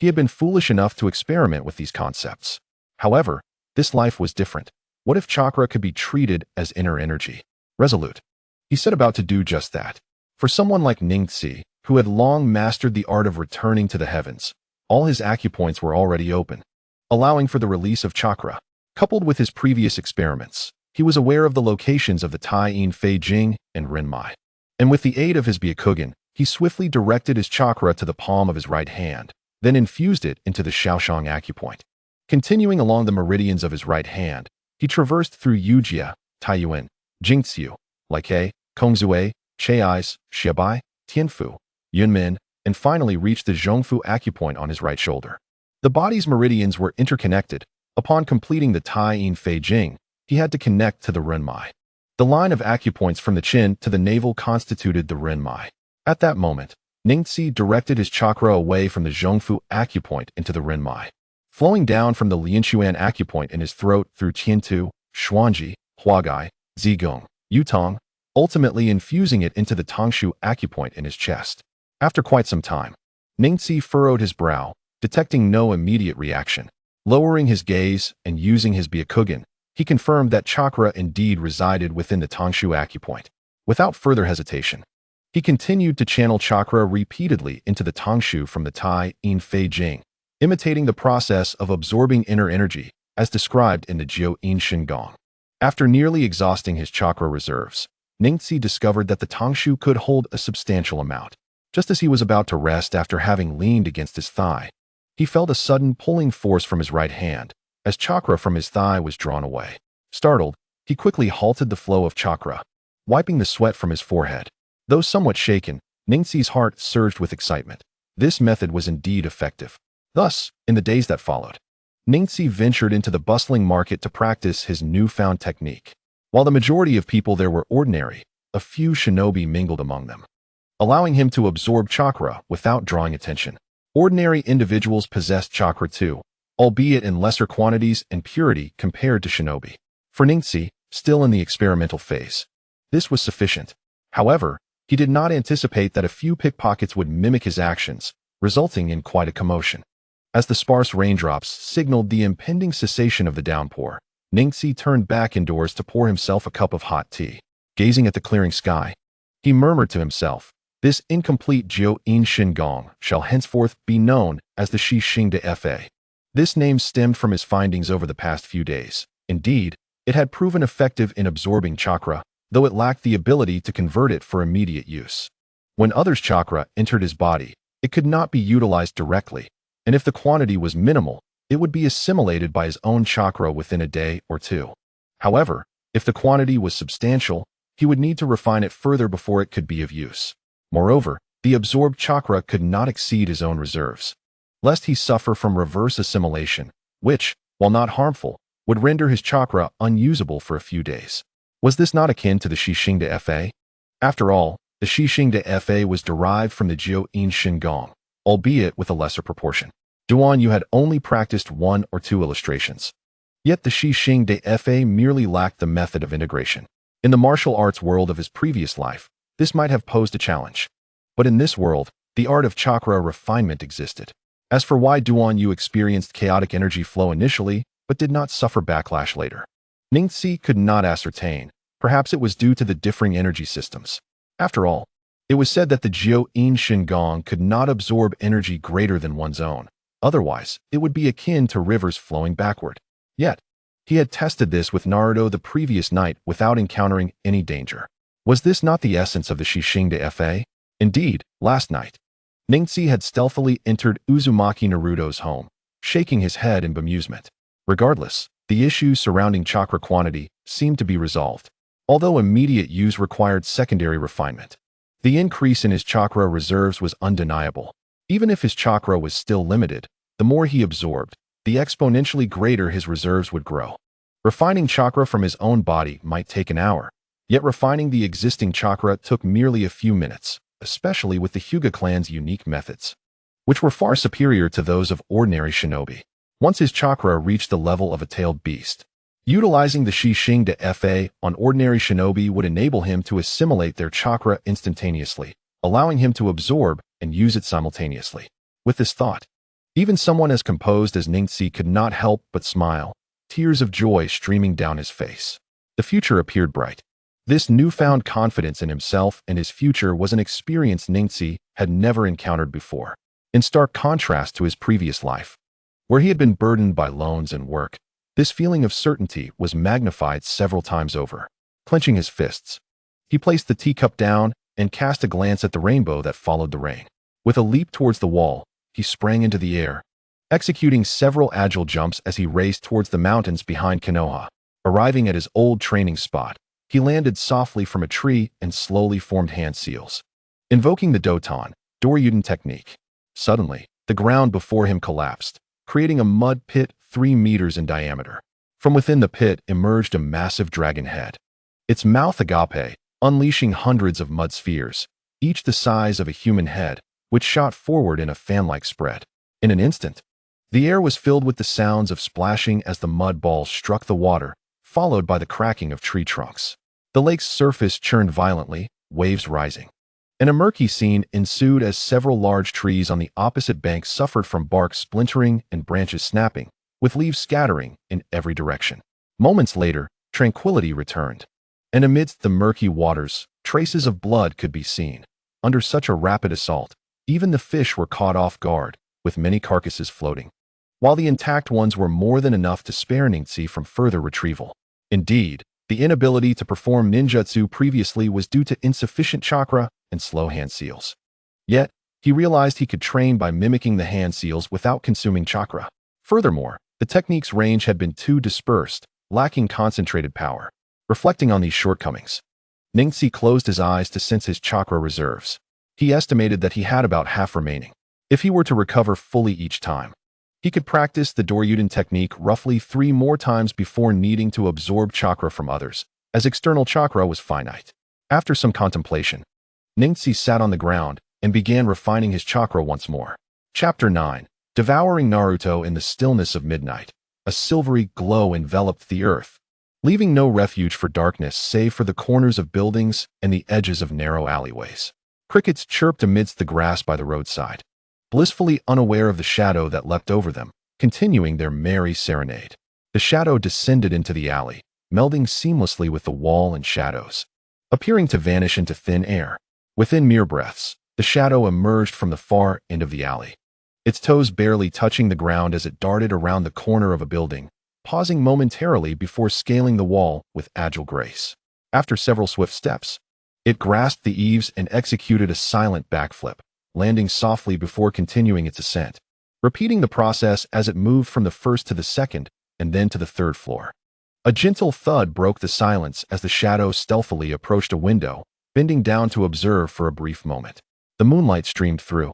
he had been foolish enough to experiment with these concepts. However, this life was different. What if chakra could be treated as inner energy? Resolute, he set about to do just that. For someone like Ningxi, who had long mastered the art of returning to the heavens, all his acupoints were already open, allowing for the release of chakra. Coupled with his previous experiments, he was aware of the locations of the Tai Yin Fei Jing and Ren Mai. And with the aid of his Byakugan, he swiftly directed his chakra to the palm of his right hand, then infused it into the Shaoshang acupoint. Continuing along the meridians of his right hand, he traversed through Yujia, Taiyuan, Jingxiu, Laikei, Kongzue, Chai's, Xiabai, Tianfu, Yunmin, and finally reached the Zhongfu acupoint on his right shoulder. The body's meridians were interconnected. Upon completing the Tai Yin Fei Jing, he had to connect to the Ren Mai. The line of acupoints from the chin to the navel constituted the Ren Mai. At that moment, Ningxi directed his chakra away from the Zhongfu acupoint into the Ren Mai, flowing down from the Lianchuan acupoint in his throat through Qiantu, Xuanji, Huagai, Zigong, Yutong, ultimately infusing it into the Tangshu acupoint in his chest. After quite some time, Ningxi furrowed his brow, detecting no immediate reaction. Lowering his gaze and using his Byakugan, he confirmed that chakra indeed resided within the Tangshu acupoint. Without further hesitation, he continued to channel chakra repeatedly into the Tangshu from the Tai Yin Fei Jing, imitating the process of absorbing inner energy as described in the Jiu Yin Shingong. After nearly exhausting his chakra reserves, Ningxi discovered that the Tangshu could hold a substantial amount. Just as he was about to rest after having leaned against his thigh, he felt a sudden pulling force from his right hand, as chakra from his thigh was drawn away. Startled, he quickly halted the flow of chakra, wiping the sweat from his forehead. Though somewhat shaken, Ningxi's heart surged with excitement. This method was indeed effective. Thus, in the days that followed, Ningxi ventured into the bustling market to practice his newfound technique. While the majority of people there were ordinary, a few shinobi mingled among them, allowing him to absorb chakra without drawing attention. Ordinary individuals possessed chakra too, albeit in lesser quantities and purity compared to shinobi. For Ningxi, still in the experimental phase, this was sufficient. However, he did not anticipate that a few pickpockets would mimic his actions, resulting in quite a commotion. As the sparse raindrops signaled the impending cessation of the downpour, Ningxi turned back indoors to pour himself a cup of hot tea. Gazing at the clearing sky, he murmured to himself, "This incomplete Jiu Yin Shingong shall henceforth be known as the Shi Xing de Fa." This name stemmed from his findings over the past few days. Indeed, it had proven effective in absorbing chakra, though it lacked the ability to convert it for immediate use. When others' chakra entered his body, it could not be utilized directly, and if the quantity was minimal, it would be assimilated by his own chakra within a day or two. However, if the quantity was substantial, he would need to refine it further before it could be of use. Moreover, the absorbed chakra could not exceed his own reserves, lest he suffer from reverse assimilation, which, while not harmful, would render his chakra unusable for a few days. Was this not akin to the Shi Xing de Fa? After all, the Shi Xing de Fa was derived from the Jiu Yin Shingong, albeit with a lesser proportion. Duan Yu had only practiced 1 or 2 illustrations. Yet the Shi Xing de Fa merely lacked the method of integration. In the martial arts world of his previous life, this might have posed a challenge. But in this world, the art of chakra refinement existed. As for why Duan Yu experienced chaotic energy flow initially, but did not suffer backlash later, Ningxi could not ascertain. Perhaps it was due to the differing energy systems. After all, it was said that the Jiu Yin Shingong could not absorb energy greater than one's own. Otherwise, it would be akin to rivers flowing backward. Yet, He had tested this with Naruto the previous night without encountering any danger. Was this not the essence of the Shishinda Fa? Indeed, last night, Ningxi had stealthily entered Uzumaki Naruto's home, shaking his head in bemusement. Regardless, the issues surrounding chakra quantity seemed to be resolved, although immediate use required secondary refinement. The increase in his chakra reserves was undeniable. Even if his chakra was still limited, the more he absorbed, the exponentially greater his reserves would grow. Refining chakra from his own body might take an hour, yet refining the existing chakra took merely a few minutes, especially with the Hyuga clan's unique methods, which were far superior to those of ordinary shinobi. Once his chakra reached the level of a tailed beast, utilizing the Shishinda Fa on ordinary shinobi would enable him to assimilate their chakra instantaneously, allowing him to absorb and use it simultaneously. With this thought, even someone as composed as Ningxi could not help but smile, tears of joy streaming down his face. The future appeared bright. This newfound confidence in himself and his future was an experience Ningxi had never encountered before, in stark contrast to his previous life, where he had been burdened by loans and work. This feeling of certainty was magnified several times over. Clenching his fists, he placed the teacup down and cast a glance at the rainbow that followed the rain. With a leap towards the wall, he sprang into the air, executing several agile jumps as he raced towards the mountains behind Konoha. Arriving at his old training spot, he landed softly from a tree and slowly formed hand seals, invoking the Doryuden technique. Suddenly, the ground before him collapsed, creating a mud pit 3 meters in diameter. From within the pit emerged a massive dragon head, its mouth agape, unleashing hundreds of mud spheres, each the size of a human head, which shot forward in a fan-like spread. In an instant, the air was filled with the sounds of splashing as the mud balls struck the water, followed by the cracking of tree trunks. The lake's surface churned violently, waves rising. And a murky scene ensued as several large trees on the opposite bank suffered from bark splintering and branches snapping, with leaves scattering in every direction. Moments later, tranquility returned, and amidst the murky waters, traces of blood could be seen. Under such a rapid assault, even the fish were caught off guard, with many carcasses floating, while the intact ones were more than enough to spare Ningxi from further retrieval. Indeed, the inability to perform ninjutsu previously was due to insufficient chakra and slow hand seals. Yet, he realized he could train by mimicking the hand seals without consuming chakra. Furthermore, the technique's range had been too dispersed, lacking concentrated power. Reflecting on these shortcomings, Ningxi closed his eyes to sense his chakra reserves. He estimated that he had about half remaining. If he were to recover fully each time, he could practice the Doryuden technique roughly 3 more times before needing to absorb chakra from others, as external chakra was finite. After some contemplation, Ningxi sat on the ground and began refining his chakra once more. Chapter 9. Devouring Naruto in the stillness of midnight. A silvery glow enveloped the earth, leaving no refuge for darkness save for the corners of buildings and the edges of narrow alleyways. Crickets chirped amidst the grass by the roadside, blissfully unaware of the shadow that leapt over them, continuing their merry serenade. The shadow descended into the alley, melding seamlessly with the wall and shadows, appearing to vanish into thin air. Within mere breaths, the shadow emerged from the far end of the alley, its toes barely touching the ground as it darted around the corner of a building, pausing momentarily before scaling the wall with agile grace. After several swift steps, it grasped the eaves and executed a silent backflip, landing softly before continuing its ascent, repeating the process as it moved from the first to the second and then to the third floor. A gentle thud broke the silence as the shadow stealthily approached a window, bending down to observe for a brief moment. The moonlight streamed through,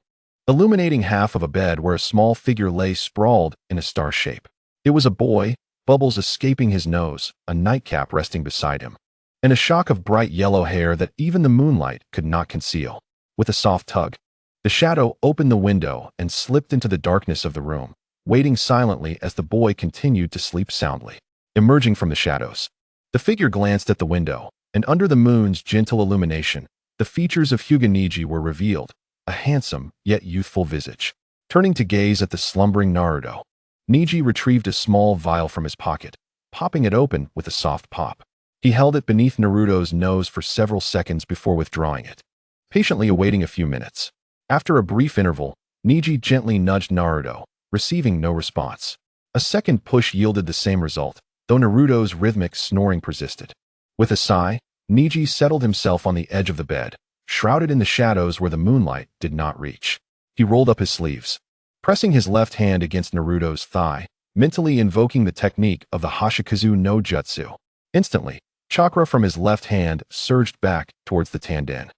illuminating half of a bed where a small figure lay sprawled in a star shape. It was a boy, bubbles escaping his nose, a nightcap resting beside him, and a shock of bright yellow hair that even the moonlight could not conceal. With a soft tug, the shadow opened the window and slipped into the darkness of the room, waiting silently as the boy continued to sleep soundly. Emerging from the shadows, the figure glanced at the window, and under the moon's gentle illumination, the features of Hyuga Neji were revealed, a handsome yet youthful visage. Turning to gaze at the slumbering Naruto, Neji retrieved a small vial from his pocket, popping it open with a soft pop. He held it beneath Naruto's nose for several seconds before withdrawing it, patiently awaiting a few minutes. After a brief interval, Neji gently nudged Naruto, receiving no response. A second push yielded the same result, though Naruto's rhythmic snoring persisted. With a sigh, Neji settled himself on the edge of the bed, shrouded in the shadows where the moonlight did not reach. He rolled up his sleeves, pressing his left hand against Naruto's thigh, mentally invoking the technique of the Hashikazu no Jutsu. Instantly, chakra from his left hand surged back towards the tanden.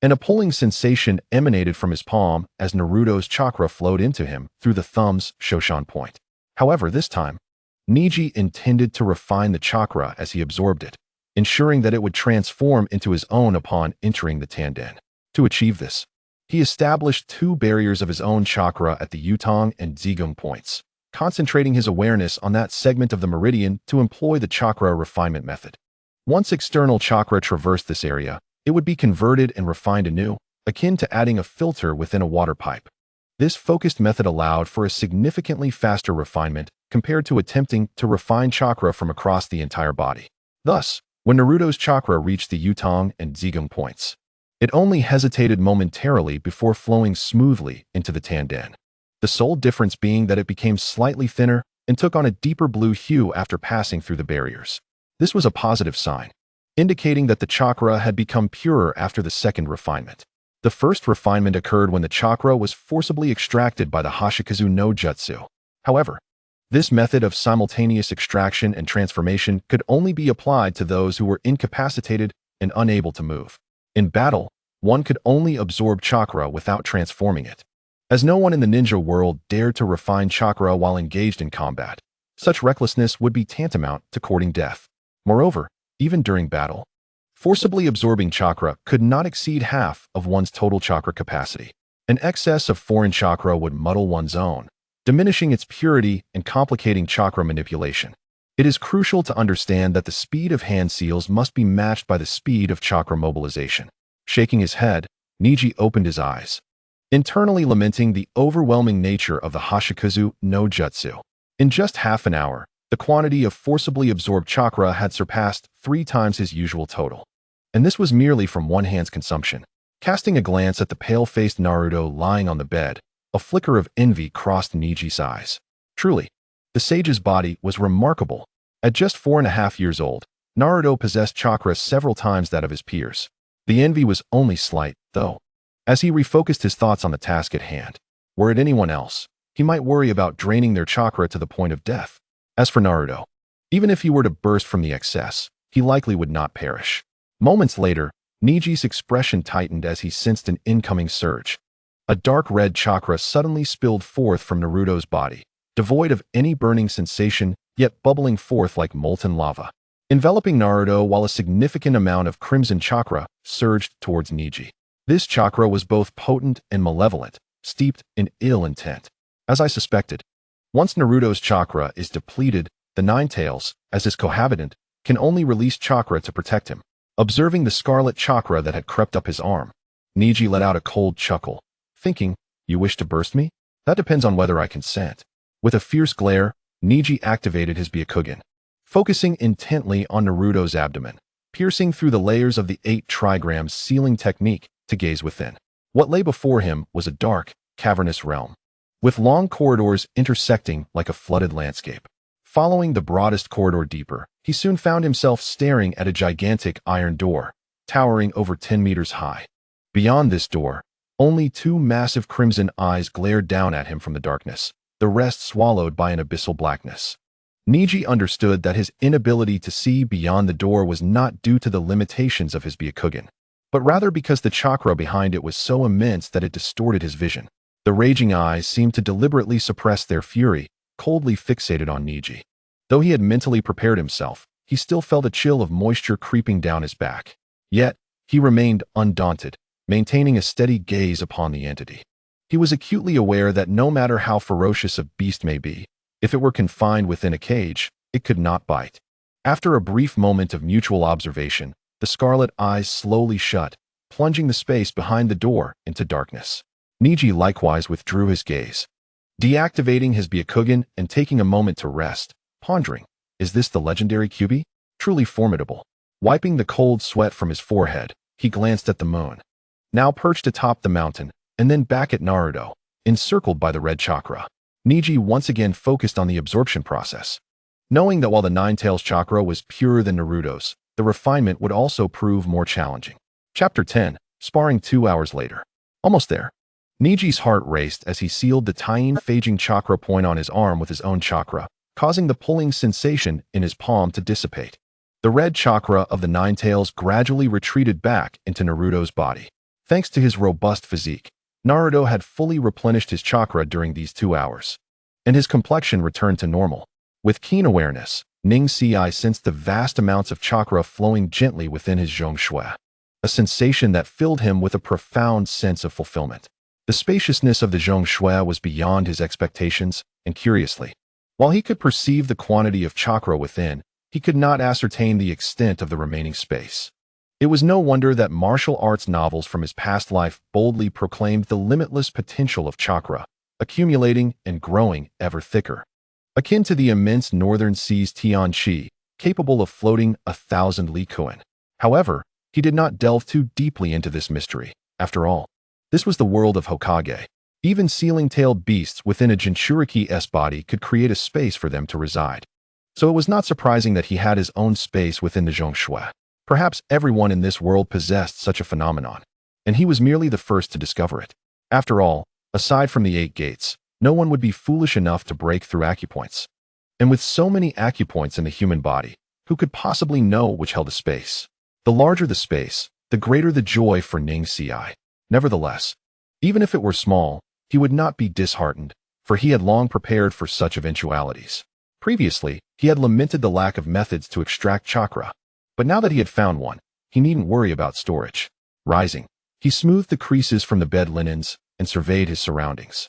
An appalling sensation emanated from his palm as Naruto's chakra flowed into him through the thumb's Shoshan point. However, this time, Neji intended to refine the chakra as he absorbed it, ensuring that it would transform into his own upon entering the tanden. To achieve this, he established two barriers of his own chakra at the Yutong and Zigong points, concentrating his awareness on that segment of the meridian to employ the chakra refinement method. Once external chakra traversed this area, it would be converted and refined anew, akin to adding a filter within a water pipe. This focused method allowed for a significantly faster refinement compared to attempting to refine chakra from across the entire body. Thus, when Naruto's chakra reached the Yutong and Zigong points, it only hesitated momentarily before flowing smoothly into the tanden. The sole difference being that it became slightly thinner and took on a deeper blue hue after passing through the barriers. This was a positive sign, indicating that the chakra had become purer after the second refinement. The first refinement occurred when the chakra was forcibly extracted by the Hashikazu no Jutsu. However, this method of simultaneous extraction and transformation could only be applied to those who were incapacitated and unable to move. In battle, one could only absorb chakra without transforming it, as no one in the ninja world dared to refine chakra while engaged in combat. Such recklessness would be tantamount to courting death. Moreover, even during battle, forcibly absorbing chakra could not exceed half of one's total chakra capacity. An excess of foreign chakra would muddle one's own, diminishing its purity and complicating chakra manipulation. It is crucial to understand that the speed of hand seals must be matched by the speed of chakra mobilization. Shaking his head, Neji opened his eyes, internally lamenting the overwhelming nature of the Hashikazu no Jutsu. In just half an hour, the quantity of forcibly absorbed chakra had surpassed 3 times his usual total. And this was merely from one hand's consumption. Casting a glance at the pale-faced Naruto lying on the bed, a flicker of envy crossed Neji's eyes. Truly, the sage's body was remarkable. At just 4.5 years old, Naruto possessed chakra several times that of his peers. The envy was only slight, though. As he refocused his thoughts on the task at hand, were it anyone else, he might worry about draining their chakra to the point of death. As for Naruto, even if he were to burst from the excess, he likely would not perish. Moments later, Neji's expression tightened as he sensed an incoming surge. A dark red chakra suddenly spilled forth from Naruto's body, devoid of any burning sensation, yet bubbling forth like molten lava, enveloping Naruto while a significant amount of crimson chakra surged towards Neji. This chakra was both potent and malevolent, steeped in ill intent. As I suspected, once Naruto's chakra is depleted, the Nine Tails, as his cohabitant, can only release chakra to protect him. Observing the scarlet chakra that had crept up his arm, Neji let out a cold chuckle, thinking, "You wish to burst me? That depends on whether I consent." With a fierce glare, Neji activated his Byakugan, focusing intently on Naruto's abdomen, piercing through the layers of the 8 trigrams sealing technique to gaze within. What lay before him was a dark, cavernous realm, with long corridors intersecting like a flooded landscape. Following the broadest corridor deeper, he soon found himself staring at a gigantic iron door, towering over 10 meters high. Beyond this door, only 2 massive crimson eyes glared down at him from the darkness, the rest swallowed by an abyssal blackness. Neji understood that his inability to see beyond the door was not due to the limitations of his Byakugan, but rather because the chakra behind it was so immense that it distorted his vision. The raging eyes seemed to deliberately suppress their fury, coldly fixated on Neji. Though he had mentally prepared himself, he still felt a chill of moisture creeping down his back. Yet, he remained undaunted, maintaining a steady gaze upon the entity. He was acutely aware that no matter how ferocious a beast may be, if it were confined within a cage, it could not bite. After a brief moment of mutual observation, the scarlet eyes slowly shut, plunging the space behind the door into darkness. Neji likewise withdrew his gaze, deactivating his Byakugan and taking a moment to rest, pondering, is this the legendary Kyuubi? Truly formidable. Wiping the cold sweat from his forehead, he glanced at the moon, now perched atop the mountain, and then back at Naruto, encircled by the red chakra. Neji once again focused on the absorption process, knowing that while the Nine-Tails chakra was purer than Naruto's, the refinement would also prove more challenging. Chapter 10. Sparring 2 hours later. Almost there. Neji's heart raced as he sealed the tiny phaging chakra point on his arm with his own chakra, causing the pulling sensation in his palm to dissipate. The red chakra of the Nine-Tails gradually retreated back into Naruto's body. Thanks to his robust physique, Naruto had fully replenished his chakra during these 2 hours, and his complexion returned to normal. With keen awareness, Ning Ci sensed the vast amounts of chakra flowing gently within his zhongshui, a sensation that filled him with a profound sense of fulfillment. The spaciousness of the zhongshui was beyond his expectations, and curiously, while he could perceive the quantity of chakra within, he could not ascertain the extent of the remaining space. It was no wonder that martial arts novels from his past life boldly proclaimed the limitless potential of chakra, accumulating and growing ever thicker. Akin to the immense northern sea's Tianqi, capable of floating 1,000 li kuan. However, he did not delve too deeply into this mystery. After all, this was the world of Hokage. Even ceiling-tailed beasts within a Jinchuriki's body could create a space for them to reside. So it was not surprising that he had his own space within the zhongshui. Perhaps everyone in this world possessed such a phenomenon, and he was merely the first to discover it. After all, aside from the 8 gates, no one would be foolish enough to break through acupoints. And with so many acupoints in the human body, who could possibly know which held a space? The larger the space, the greater the joy for Ning Ci. Nevertheless, even if it were small, he would not be disheartened, for he had long prepared for such eventualities. Previously, he had lamented the lack of methods to extract chakra, but now that he had found one, he needn't worry about storage. Rising, he smoothed the creases from the bed linens and surveyed his surroundings.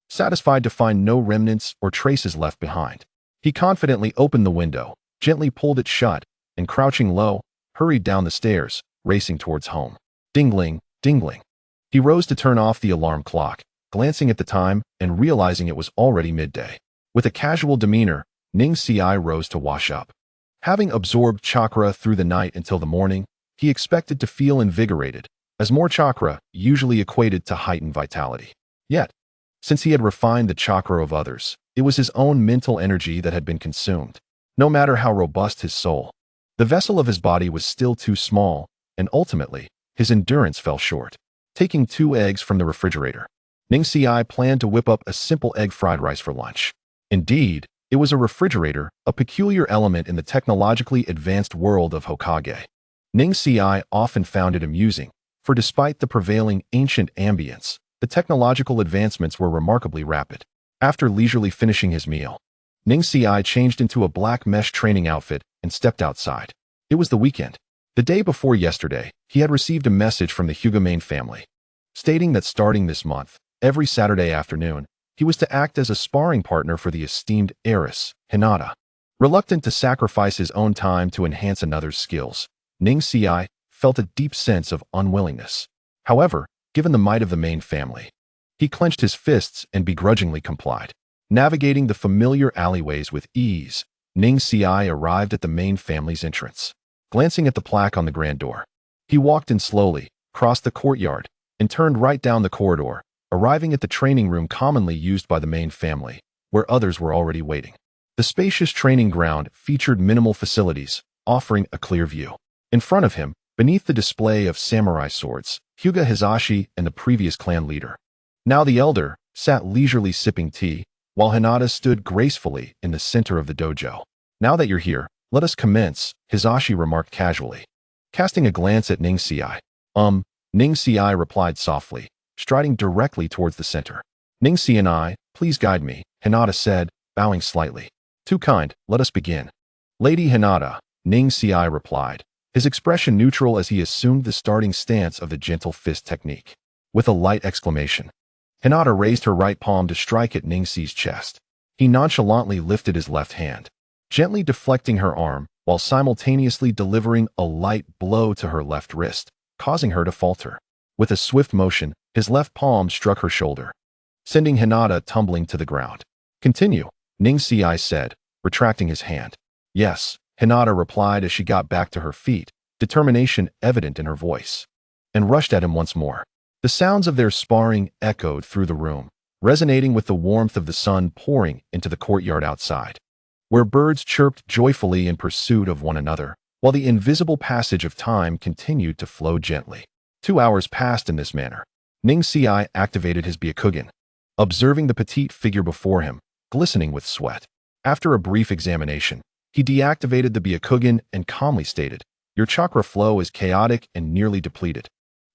Satisfied to find no remnants or traces left behind, he confidently opened the window, gently pulled it shut, and crouching low, hurried down the stairs, racing towards home. Dingling, dingling. He rose to turn off the alarm clock, glancing at the time and realizing it was already midday. With a casual demeanor, Ning Ci rose to wash up. Having absorbed chakra through the night until the morning, he expected to feel invigorated, as more chakra usually equated to heightened vitality. Yet, since he had refined the chakra of others, it was his own mental energy that had been consumed. No matter how robust his soul, the vessel of his body was still too small, and ultimately, his endurance fell short. Taking 2 eggs from the refrigerator, Ning Ci planned to whip up a simple egg fried rice for lunch. Indeed, it was a refrigerator, a peculiar element in the technologically advanced world of Hokage. Ning Ci often found it amusing, for despite the prevailing ancient ambience, the technological advancements were remarkably rapid. After leisurely finishing his meal, Ning Ci changed into a black mesh training outfit and stepped outside. It was the weekend. The day before yesterday, he had received a message from the Hyuga family, stating that starting this month, every Saturday afternoon, he was to act as a sparring partner for the esteemed heiress, Hinata. Reluctant to sacrifice his own time to enhance another's skills, Ning Ci felt a deep sense of unwillingness. However, given the might of the main family, he clenched his fists and begrudgingly complied. Navigating the familiar alleyways with ease, Ning Ci arrived at the main family's entrance. Glancing at the plaque on the grand door, he walked in slowly, crossed the courtyard, and turned right down the corridor, arriving at the training room commonly used by the main family, where others were already waiting. The spacious training ground featured minimal facilities, offering a clear view. In front of him, beneath the display of samurai swords, Hyuga Hizashi and the previous clan leader, now the elder, sat leisurely sipping tea, while Hinata stood gracefully in the center of the dojo. Now that you're here, let us commence, Hizashi remarked casually, casting a glance at Ning Ci. Ning Ci replied softly, striding directly towards the center. Ning Ci and I, please guide me, Hinata said, bowing slightly. Too kind, let us begin. Lady Hinata, Ning Ci replied, his expression neutral as he assumed the starting stance of the gentle fist technique. With a light exclamation, Hinata raised her right palm to strike at Ning Ci's chest. He nonchalantly lifted his left hand, gently deflecting her arm, while simultaneously delivering a light blow to her left wrist, causing her to falter. With a swift motion, his left palm struck her shoulder, sending Hinata tumbling to the ground. Continue, Ning Ci said, retracting his hand. Yes, Hinata replied as she got back to her feet, determination evident in her voice, and rushed at him once more. The sounds of their sparring echoed through the room, resonating with the warmth of the sun pouring into the courtyard outside, where birds chirped joyfully in pursuit of one another, while the invisible passage of time continued to flow gently. 2 hours passed in this manner. Ning-Sei activated his Byakugan, observing the petite figure before him, glistening with sweat. After a brief examination, he deactivated the Byakugan and calmly stated, "Your chakra flow is chaotic and nearly depleted.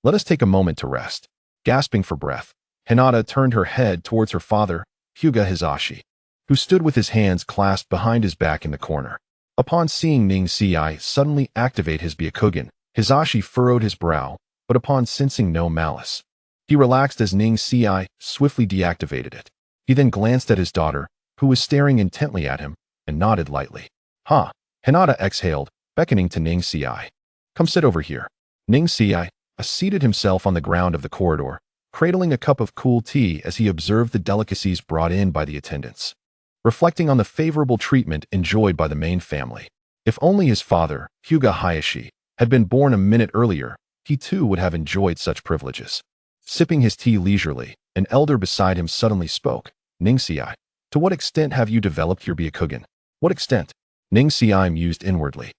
Let us take a moment to rest." Gasping for breath, Hinata turned her head towards her father, Hyuga Neji, who stood with his hands clasped behind his back in the corner. Upon seeing Ning-Sei suddenly activate his Byakugan, Hisashi furrowed his brow, but upon sensing no malice, he relaxed as Ning-Sei swiftly deactivated it. He then glanced at his daughter, who was staring intently at him, and nodded lightly. "Ha!" Hinata exhaled, beckoning to Ning-Sei. "Come sit over here." Ning-Sei seated himself on the ground of the corridor, cradling a cup of cool tea as he observed the delicacies brought in by the attendants. Reflecting on the favorable treatment enjoyed by the main family. If only his father, Hyuga Neji, had been born a minute earlier, he too would have enjoyed such privileges. Sipping his tea leisurely, an elder beside him suddenly spoke. "Ning-Sei, to what extent have you developed your Byakugan?" "What extent?" Ning-Sei mused inwardly,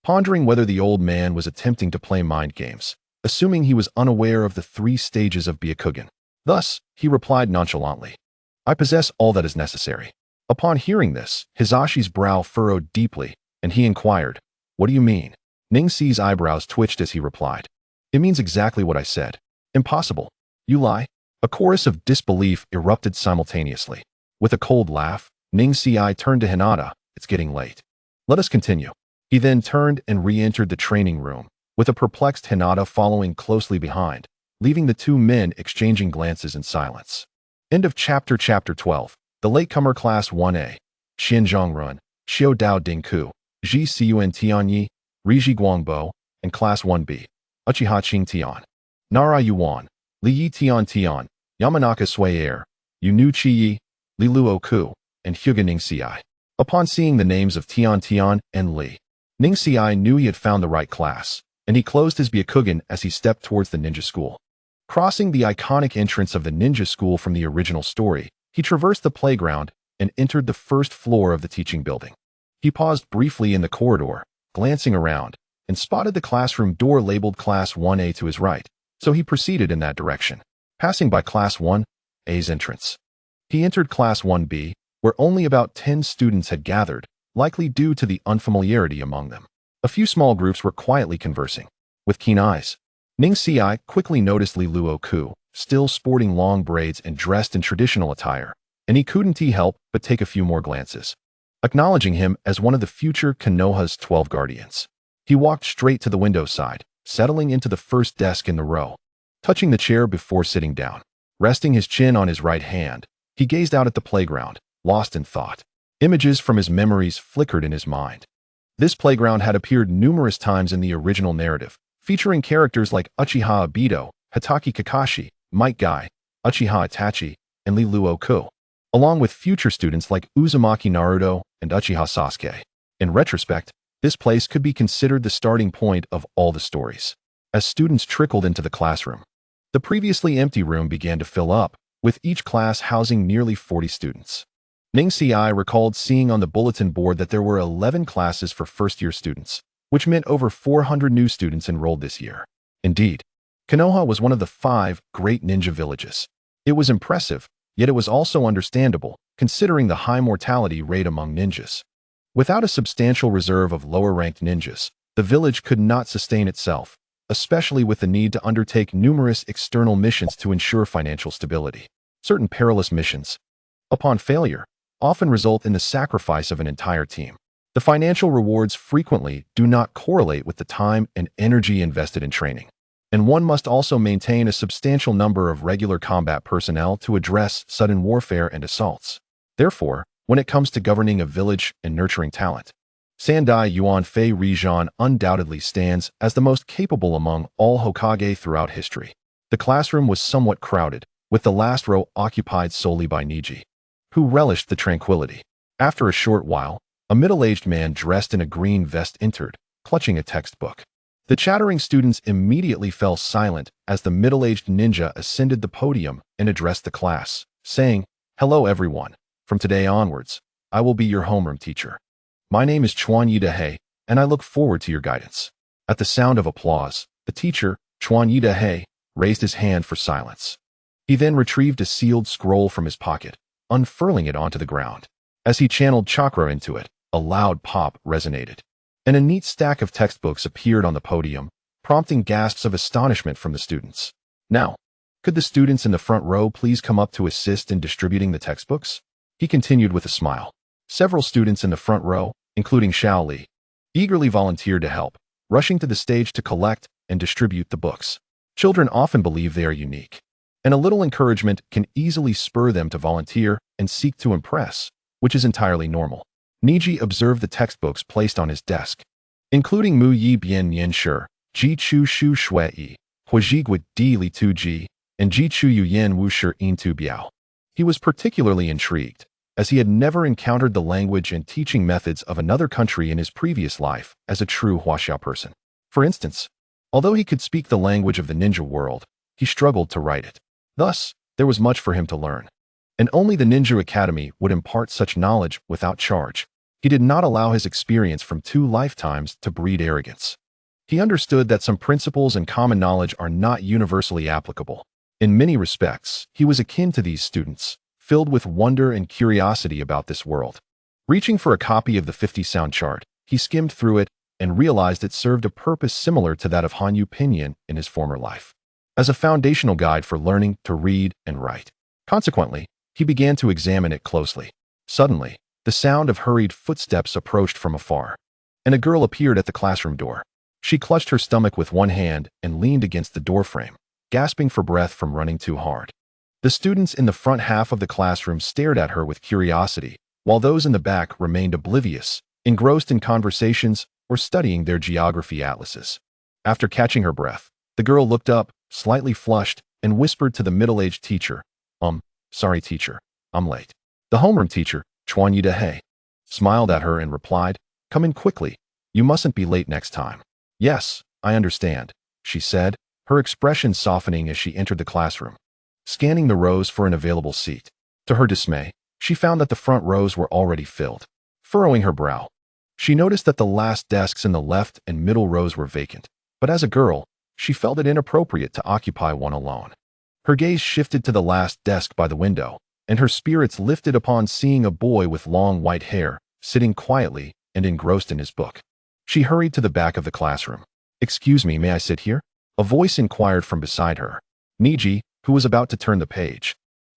pondering whether the old man was attempting to play mind games, assuming he was unaware of the 3 stages of Byakugan. Thus, he replied nonchalantly, "I possess all that is necessary." Upon hearing this, Hisashi's brow furrowed deeply, and he inquired, "What do you mean?" Ning-Sei's eyebrows twitched as he replied, "It means exactly what I said." "Impossible. You lie." A chorus of disbelief erupted simultaneously. With a cold laugh, Ning-Sei turned to Hinata. "It's getting late. Let us continue." He then turned and re-entered the training room, with a perplexed Hinata following closely behind, leaving the 2 men exchanging glances in silence. End of Chapter 12. The Latecomer Class 1A. Xianzhongrun, Xiao Dao Dingku, Ji Cun Tianyi, Riji Guangbo, and Class 1B. Uchiha Qing Tian. Nara Yuan, Li Yi Tian Tian, Yamanaka Sui Air, Yunu Chiyi, Li Luo Ku, and Hyuga Ning-Sei. Upon seeing the names of Tian Tian and Li, Ning-Sei knew he had found the right class, and he closed his Byakugan as he stepped towards the ninja school. Crossing the iconic entrance of the ninja school from the original story, he traversed the playground and entered the first floor of the teaching building. He paused briefly in the corridor, glancing around, and spotted the classroom door labeled Class 1A to his right, so he proceeded in that direction, passing by Class 1A's entrance. He entered Class 1B, where only about 10 students had gathered, likely due to the unfamiliarity among them. A few small groups were quietly conversing. With keen eyes, Ning-Sei quickly noticed Li Luo Ku, still sporting long braids and dressed in traditional attire, and he couldn't help but take a few more glances, acknowledging him as one of the future Konoha's 12 guardians. He walked straight to the window side, settling into the first desk in the row. Touching the chair before sitting down, resting his chin on his right hand, he gazed out at the playground, lost in thought. Images from his memories flickered in his mind. This playground had appeared numerous times in the original narrative, featuring characters like Uchiha Obito, Hitaki Kakashi, Might Guy, Uchiha Itachi, and Li Luo Ku, along with future students like Uzumaki Naruto and Uchiha Sasuke. In retrospect, this place could be considered the starting point of all the stories. As students trickled into the classroom, the previously empty room began to fill up, with each class housing nearly 40 students. Ning-Sei recalled seeing on the bulletin board that there were 11 classes for first-year students, which meant over 400 new students enrolled this year. Indeed, Konoha was one of the 5 great ninja villages. It was impressive, yet it was also understandable, considering the high mortality rate among ninjas. Without a substantial reserve of lower-ranked ninjas, the village could not sustain itself, especially with the need to undertake numerous external missions to ensure financial stability. Certain perilous missions, upon failure, often result in the sacrifice of an entire team. The financial rewards frequently do not correlate with the time and energy invested in training, and one must also maintain a substantial number of regular combat personnel to address sudden warfare and assaults. Therefore, when it comes to governing a village and nurturing talent, Sandai Yuanfei Rijan undoubtedly stands as the most capable among all Hokage throughout history. The classroom was somewhat crowded, with the last row occupied solely by Neji, who relished the tranquility. After a short while, a middle-aged man dressed in a green vest entered, clutching a textbook. The chattering students immediately fell silent as the middle-aged ninja ascended the podium and addressed the class, saying, "Hello everyone. From today onwards, I will be your homeroom teacher." My name is Chuan Yidahei, and I look forward to your guidance. At the sound of applause, the teacher, Chuan Yidahei, raised his hand for silence. He then retrieved a sealed scroll from his pocket, unfurling it onto the ground. As he channeled chakra into it, a loud pop resonated, and a neat stack of textbooks appeared on the podium, prompting gasps of astonishment from the students. Now, could the students in the front row please come up to assist in distributing the textbooks? He continued with a smile. Several students in the front row, including Xiao Li, eagerly volunteered to help, rushing to the stage to collect and distribute the books. Children often believe they are unique, and a little encouragement can easily spur them to volunteer and seek to impress, which is entirely normal. Neji observed the textbooks placed on his desk, including Mu Yi Bian Yan Shi, Ji Chu Shu Shui Yi, Huiji Gui Di Li Tu Ji, and Ji Chu Yu Yan Wu Shi In Tu Biao. He was particularly intrigued, as he had never encountered the language and teaching methods of another country in his previous life as a true Huaxia person. For instance, although he could speak the language of the ninja world, he struggled to write it. Thus, there was much for him to learn, and only the Ninja Academy would impart such knowledge without charge. He did not allow his experience from 2 lifetimes to breed arrogance. He understood that some principles and common knowledge are not universally applicable. In many respects, he was akin to these students, filled with wonder and curiosity about this world. Reaching for a copy of the 50 sound chart, he skimmed through it and realized it served a purpose similar to that of Hanyu Pinyin in his former life, as a foundational guide for learning to read and write. Consequently, he began to examine it closely. Suddenly, the sound of hurried footsteps approached from afar, and a girl appeared at the classroom door. She clutched her stomach with one hand and leaned against the doorframe, gasping for breath from running too hard. The students in the front half of the classroom stared at her with curiosity, while those in the back remained oblivious, engrossed in conversations or studying their geography atlases. After catching her breath, the girl looked up, slightly flushed, and whispered to the middle-aged teacher, Sorry teacher, I'm late. The homeroom teacher, Chuan Yidahei, smiled at her and replied, Come in quickly. You mustn't be late next time. Yes, I understand, she said, her expression softening as she entered the classroom, scanning the rows for an available seat. To her dismay, she found that the front rows were already filled. Furrowing her brow, she noticed that the last desks in the left and middle rows were vacant, but as a girl, she felt it inappropriate to occupy one alone. Her gaze shifted to the last desk by the window, and her spirits lifted upon seeing a boy with long white hair, sitting quietly and engrossed in his book. She hurried to the back of the classroom. Excuse me, may I sit here? A voice inquired from beside her. Neji, who was about to turn the page,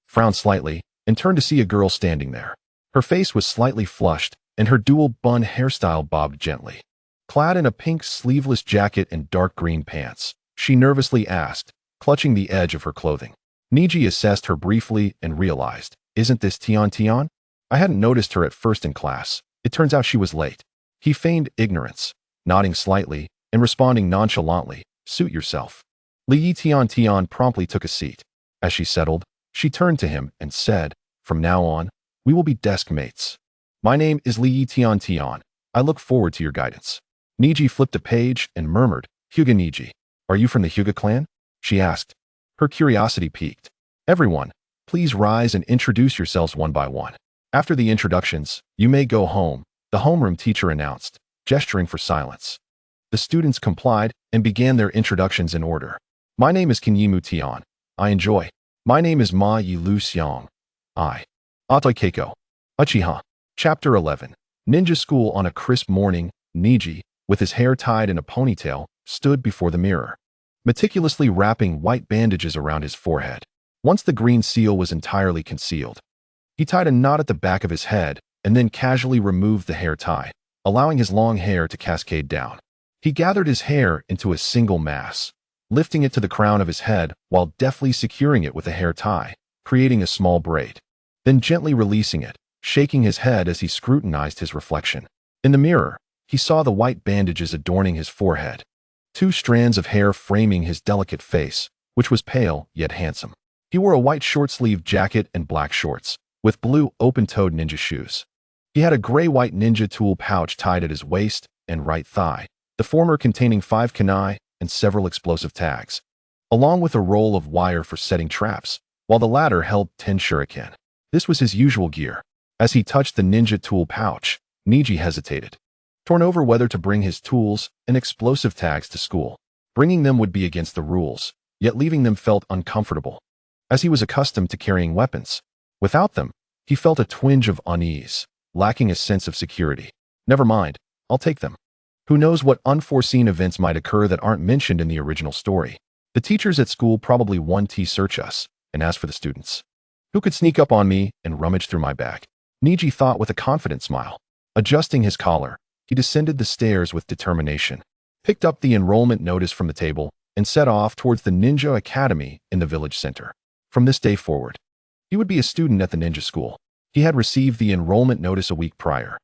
frowned slightly and turned to see a girl standing there. Her face was slightly flushed, and her dual bun hairstyle bobbed gently. Clad in a pink sleeveless jacket and dark green pants, she nervously asked, clutching the edge of her clothing. Neji assessed her briefly and realized, Isn't this Tian Tian? I hadn't noticed her at first in class. It turns out she was late. He feigned ignorance, nodding slightly and responding nonchalantly, Suit yourself. Li Tian Tian promptly took a seat. As she settled, she turned to him and said, From now on, we will be desk mates. My name is Li Tian Tian. I look forward to your guidance. Neji flipped a page and murmured, Hyuga Neji. Are you from the Hyuga clan? She asked. Her curiosity piqued. Everyone, please rise and introduce yourselves one by one. After the introductions, you may go home, the homeroom teacher announced, gesturing for silence. The students complied and began their introductions in order. My name is Kinyimu Tian. I enjoy. My name is Ma Yi Lu Xiang. I. Atoi Keiko. Uchiha. Chapter 11. Ninja School. On a crisp morning, Neji, with his hair tied in a ponytail, stood before the mirror, meticulously wrapping white bandages around his forehead. Once the green seal was entirely concealed, he tied a knot at the back of his head and then casually removed the hair tie, allowing his long hair to cascade down. He gathered his hair into a single mass, lifting it to the crown of his head while deftly securing it with a hair tie, creating a small braid, then gently releasing it, shaking his head as he scrutinized his reflection. In the mirror, he saw the white bandages adorning his forehead, 2 strands of hair framing his delicate face, which was pale yet handsome. He wore a white short-sleeved jacket and black shorts, with blue open-toed ninja shoes. He had a gray-white ninja tool pouch tied at his waist and right thigh, the former containing 5 kunai and several explosive tags, along with a roll of wire for setting traps, while the latter held 10 shuriken. This was his usual gear. As he touched the ninja tool pouch, Neji hesitated, torn over whether to bring his tools and explosive tags to school. Bringing them would be against the rules, yet leaving them felt uncomfortable, as he was accustomed to carrying weapons. Without them, he felt a twinge of unease, lacking a sense of security. Never mind, I'll take them. Who knows what unforeseen events might occur that aren't mentioned in the original story. The teachers at school probably 1T search us, and as for the students, who could sneak up on me and rummage through my bag? Neji thought with a confident smile. Adjusting his collar, he descended the stairs with determination, picked up the enrollment notice from the table, and set off towards the Ninja Academy in the village center. From this day forward, he would be a student at the ninja school. He had received the enrollment notice a week prior,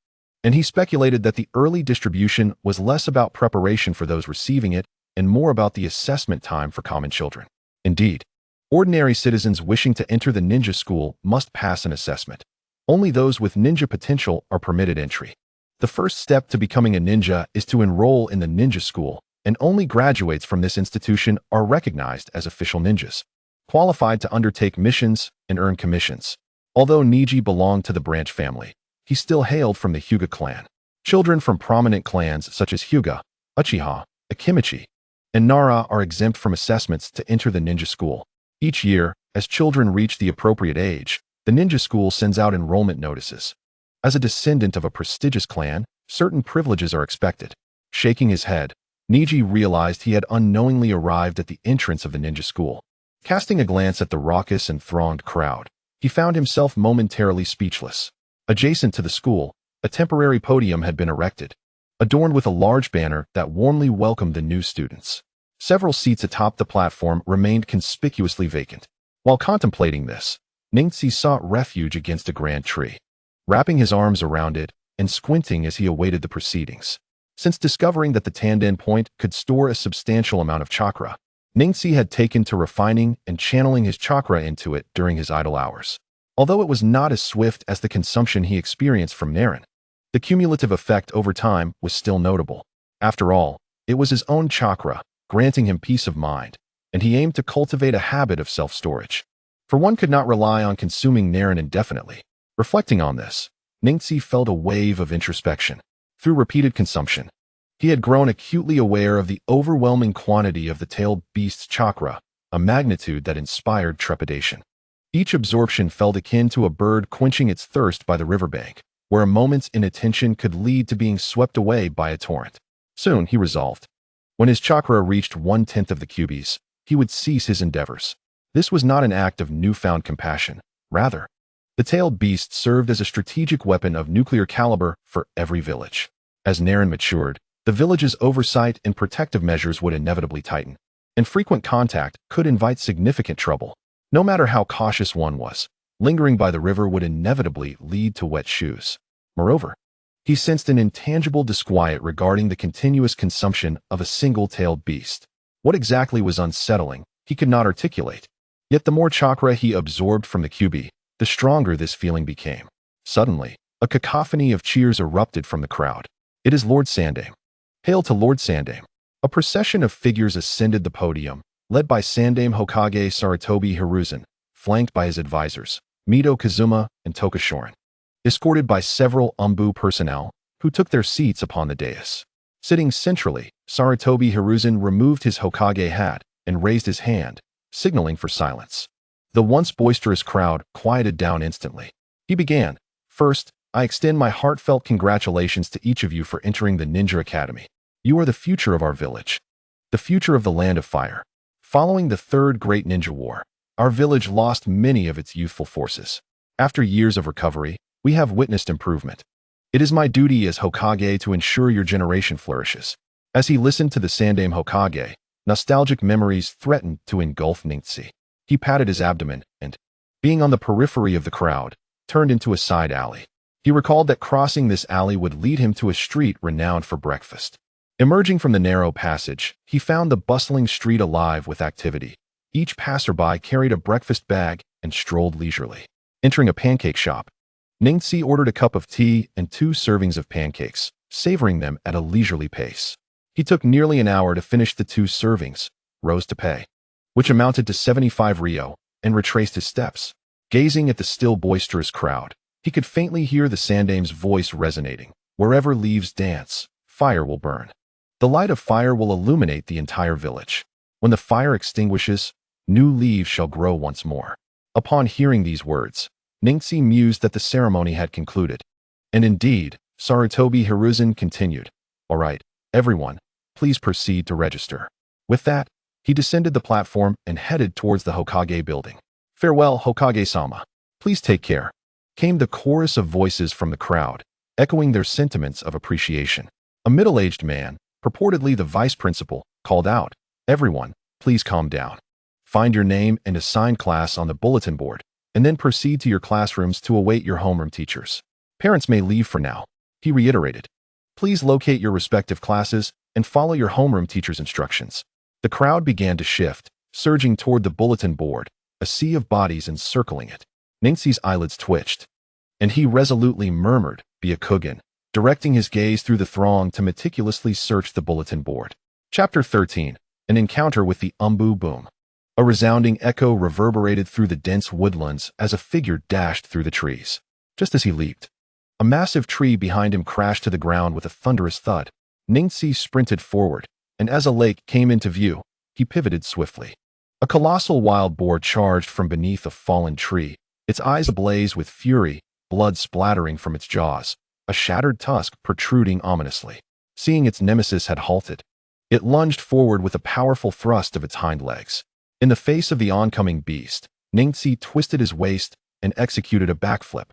and he speculated that the early distribution was less about preparation for those receiving it and more about the assessment time for common children. Indeed, ordinary citizens wishing to enter the ninja school must pass an assessment. Only those with ninja potential are permitted entry. The first step to becoming a ninja is to enroll in the ninja school, and only graduates from this institution are recognized as official ninjas, qualified to undertake missions and earn commissions. Although Neji belonged to the branch family, he still hailed from the Hyuga clan. Children from prominent clans such as Hyuga, Uchiha, Akimichi, and Nara are exempt from assessments to enter the ninja school. Each year, as children reach the appropriate age, the ninja school sends out enrollment notices. As a descendant of a prestigious clan, certain privileges are expected. Shaking his head, Neji realized he had unknowingly arrived at the entrance of the ninja school. Casting a glance at the raucous and thronged crowd, he found himself momentarily speechless. Adjacent to the school, a temporary podium had been erected, adorned with a large banner that warmly welcomed the new students. Several seats atop the platform remained conspicuously vacant. While contemplating this, Ningxi sought refuge against a grand tree, wrapping his arms around it and squinting as he awaited the proceedings. Since discovering that the Tanden point could store a substantial amount of chakra, Ningxi had taken to refining and channeling his chakra into it during his idle hours. Although it was not as swift as the consumption he experienced from Naren, the cumulative effect over time was still notable. After all, it was his own chakra, granting him peace of mind, and he aimed to cultivate a habit of self-storage. For one could not rely on consuming Naren indefinitely. Reflecting on this, Ningxi felt a wave of introspection. Through repeated consumption, he had grown acutely aware of the overwhelming quantity of the tailed beast's chakra, a magnitude that inspired trepidation. Each absorption felt akin to a bird quenching its thirst by the riverbank, where a moment's inattention could lead to being swept away by a torrent. Soon, he resolved, when his chakra reached 1/10 of the cubies, he would cease his endeavors. This was not an act of newfound compassion. Rather, the tailed beast served as a strategic weapon of nuclear caliber for every village. As Naren matured, the village's oversight and protective measures would inevitably tighten, and frequent contact could invite significant trouble. No matter how cautious one was, lingering by the river would inevitably lead to wet shoes. Moreover, he sensed an intangible disquiet regarding the continuous consumption of a single-tailed beast. What exactly was unsettling, he could not articulate. Yet the more chakra he absorbed from the cubi, the stronger this feeling became. Suddenly, a cacophony of cheers erupted from the crowd. "It is Lord Sandame. Hail to Lord Sandame." A procession of figures ascended the podium, led by Sandame Hokage Sarutobi Hiruzen, flanked by his advisors, Mido Kazuma and Toka Shorin, escorted by several Umbu personnel, who took their seats upon the dais. Sitting centrally, Sarutobi Hiruzen removed his Hokage hat and raised his hand, signaling for silence. The once boisterous crowd quieted down instantly. He began, "First, I extend my heartfelt congratulations to each of you for entering the Ninja Academy. You are the future of our village, the future of the Land of Fire." Following the Third Great Ninja War, our village lost many of its youthful forces. After years of recovery, we have witnessed improvement. It is my duty as Hokage to ensure your generation flourishes. As he listened to the Sandame Hokage, nostalgic memories threatened to engulf Ningxi. He patted his abdomen and, being on the periphery of the crowd, turned into a side alley. He recalled that crossing this alley would lead him to a street renowned for breakfast. Emerging from the narrow passage, he found the bustling street alive with activity. Each passerby carried a breakfast bag and strolled leisurely. Entering a pancake shop, Ningxi ordered a cup of tea and 2 servings of pancakes, savoring them at a leisurely pace. He took nearly an hour to finish the 2 servings, rose to pay, which amounted to 75 ryo, and retraced his steps. Gazing at the still boisterous crowd, he could faintly hear the Sandame's voice resonating. Wherever leaves dance, fire will burn. The light of fire will illuminate the entire village. When the fire extinguishes, new leaves shall grow once more. Upon hearing these words, Ningxi mused that the ceremony had concluded. And indeed, Sarutobi Hiruzen continued, "All right, everyone, please proceed to register." With that, he descended the platform and headed towards the Hokage building. "Farewell, Hokage-sama. Please take care," came the chorus of voices from the crowd, echoing their sentiments of appreciation. A middle-aged man, purportedly the vice principal, called out, "Everyone, please calm down. Find your name and assign class on the bulletin board, and then proceed to your classrooms to await your homeroom teachers. Parents may leave for now," he reiterated. "Please locate your respective classes and follow your homeroom teacher's instructions." The crowd began to shift, surging toward the bulletin board, a sea of bodies encircling it. Ningxi's eyelids twitched, and he resolutely murmured, "Byakugan," directing his gaze through the throng to meticulously search the bulletin board. Chapter 13. An Encounter with the Umbu Boom. A resounding echo reverberated through the dense woodlands as a figure dashed through the trees. Just as he leaped, a massive tree behind him crashed to the ground with a thunderous thud. Ningxi sprinted forward, and as a lake came into view, he pivoted swiftly. A colossal wild boar charged from beneath a fallen tree, its eyes ablaze with fury, blood splattering from its jaws, a shattered tusk protruding ominously. Seeing its nemesis had halted, it lunged forward with a powerful thrust of its hind legs. In the face of the oncoming beast, Ningxi twisted his waist and executed a backflip,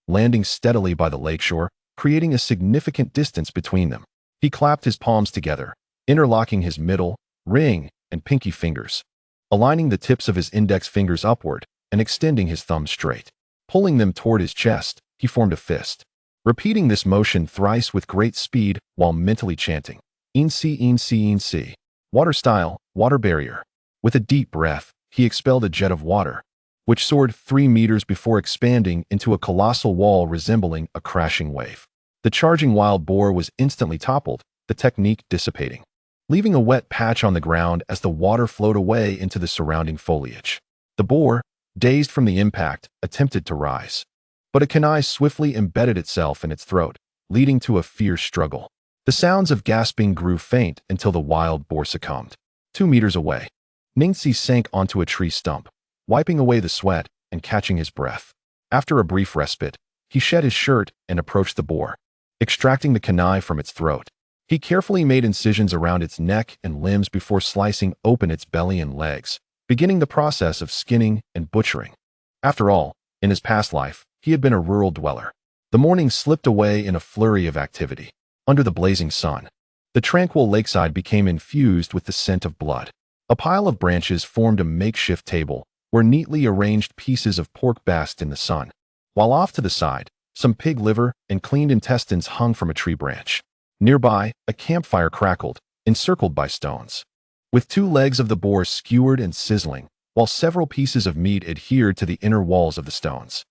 landing steadily by the lakeshore, creating a significant distance between them. He clapped his palms together, interlocking his middle, ring, and pinky fingers, aligning the tips of his index fingers upward and extending his thumbs straight. Pulling them toward his chest, he formed a fist, repeating this motion thrice with great speed while mentally chanting, "Insi, Insi, Insi." Water style, water barrier. With a deep breath, he expelled a jet of water, which soared 3 meters before expanding into a colossal wall resembling a crashing wave. The charging wild boar was instantly toppled, the technique dissipating, leaving a wet patch on the ground as the water flowed away into the surrounding foliage. The boar, dazed from the impact, attempted to rise, but a kunai swiftly embedded itself in its throat, leading to a fierce struggle. The sounds of gasping grew faint until the wild boar succumbed. 2 meters away, Ningxi sank onto a tree stump, wiping away the sweat and catching his breath. After a brief respite, he shed his shirt and approached the boar, extracting the kunai from its throat. He carefully made incisions around its neck and limbs before slicing open its belly and legs, beginning the process of skinning and butchering. After all, in his past life, he had been a rural dweller. The morning slipped away in a flurry of activity. Under the blazing sun, the tranquil lakeside became infused with the scent of blood. A pile of branches formed a makeshift table where neatly arranged pieces of pork basked in the sun, while off to the side, some pig liver and cleaned intestines hung from a tree branch. Nearby, a campfire crackled, encircled by stones, with 2 legs of the boar skewered and sizzling, while several pieces of meat adhered to the inner walls of the stones.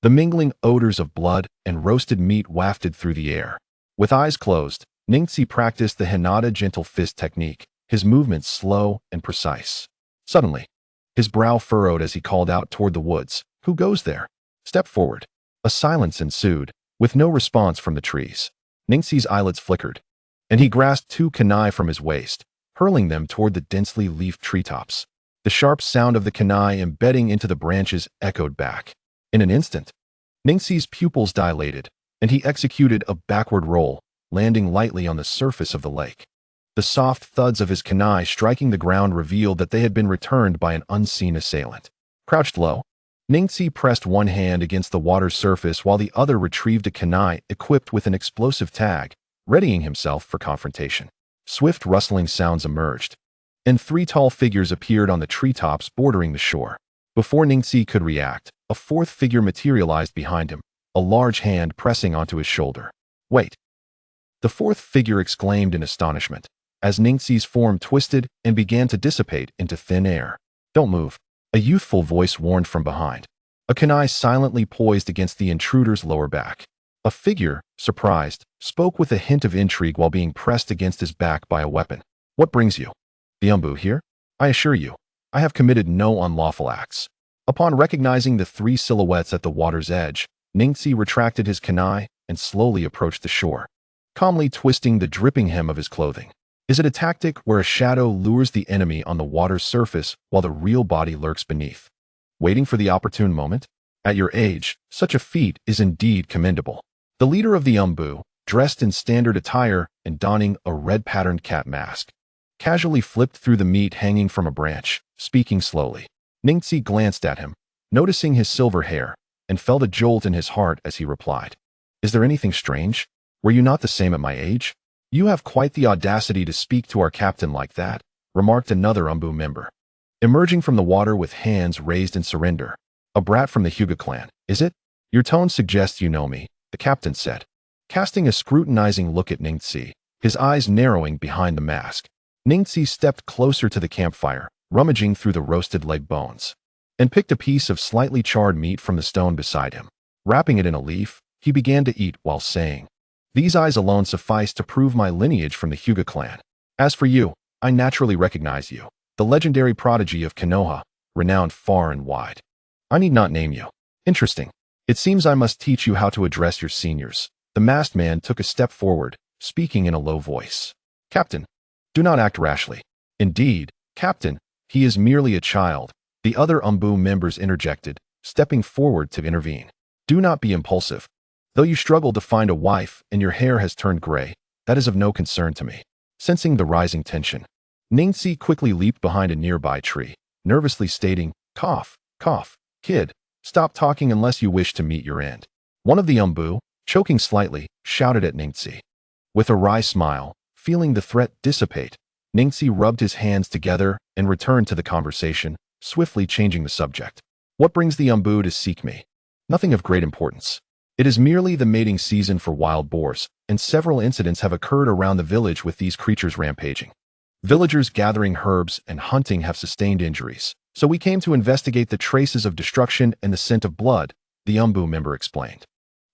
The mingling odors of blood and roasted meat wafted through the air. With eyes closed, Ningxi practiced the Hinata gentle fist technique, his movements slow and precise. Suddenly, his brow furrowed as he called out toward the woods, "Who goes there? Step forward." A silence ensued, with no response from the trees. Ningxi's eyelids flickered, and he grasped 2 kunai from his waist, hurling them toward the densely leafed treetops. The sharp sound of the kunai embedding into the branches echoed back. In an instant, Ningxi's pupils dilated, and he executed a backward roll, landing lightly on the surface of the lake. The soft thuds of his kunai striking the ground revealed that they had been returned by an unseen assailant. Crouched low, Ningxi pressed one hand against the water's surface while the other retrieved a kunai equipped with an explosive tag, readying himself for confrontation. Swift rustling sounds emerged, and 3 tall figures appeared on the treetops bordering the shore. Before Ningxi could react, a 4th figure materialized behind him, a large hand pressing onto his shoulder. "Wait!" The 4th figure exclaimed in astonishment, as Ningxi's form twisted and began to dissipate into thin air. "Don't move," a youthful voice warned from behind. A kunai silently poised against the intruder's lower back. A figure, surprised, spoke with a hint of intrigue while being pressed against his back by a weapon. "What brings you? The Umbu here? I assure you, I have committed no unlawful acts." Upon recognizing the 3 silhouettes at the water's edge, Ningxi retracted his kunai and slowly approached the shore. calmly twisting the dripping hem of his clothing. Is it a tactic where a shadow lures the enemy on the water's surface while the real body lurks beneath? Waiting for the opportune moment? At your age, such a feat is indeed commendable. The leader of the Umbu, dressed in standard attire and donning a red-patterned cat mask, casually flipped through the meat hanging from a branch, speaking slowly. Ningxi glanced at him, noticing his silver hair, and felt a jolt in his heart as he replied. Is there anything strange? Were you not the same at my age? You have quite the audacity to speak to our captain like that, remarked another Umbu member. Emerging from the water with hands raised in surrender. A brat from the Hyuga clan, is it? Your tone suggests you know me, the captain said, casting a scrutinizing look at Ningxi, his eyes narrowing behind the mask. Ningxi stepped closer to the campfire, rummaging through the roasted leg bones, and picked a piece of slightly charred meat from the stone beside him. Wrapping it in a leaf, he began to eat while saying, "These eyes alone suffice to prove my lineage from the Hyuga clan. As for you, I naturally recognize you, the legendary prodigy of Konoha, renowned far and wide. I need not name you. Interesting. It seems I must teach you how to address your seniors." The masked man took a step forward, speaking in a low voice. "Captain, do not act rashly." "Indeed, Captain, he is merely a child," the other Umbu members interjected, stepping forward to intervene. "Do not be impulsive. Though you struggle to find a wife and your hair has turned gray, that is of no concern to me." Sensing the rising tension, Ningxi quickly leaped behind a nearby tree, nervously stating, "Cough, cough, kid, stop talking unless you wish to meet your end." One of the Umbu, choking slightly, shouted at Ningxi. With a wry smile, feeling the threat dissipate, Ningxi rubbed his hands together and returned to the conversation, swiftly changing the subject. "What brings the Umbu to seek me?" "Nothing of great importance. It is merely the mating season for wild boars, and several incidents have occurred around the village with these creatures rampaging. Villagers gathering herbs and hunting have sustained injuries, so we came to investigate the traces of destruction and the scent of blood," the Umbu member explained.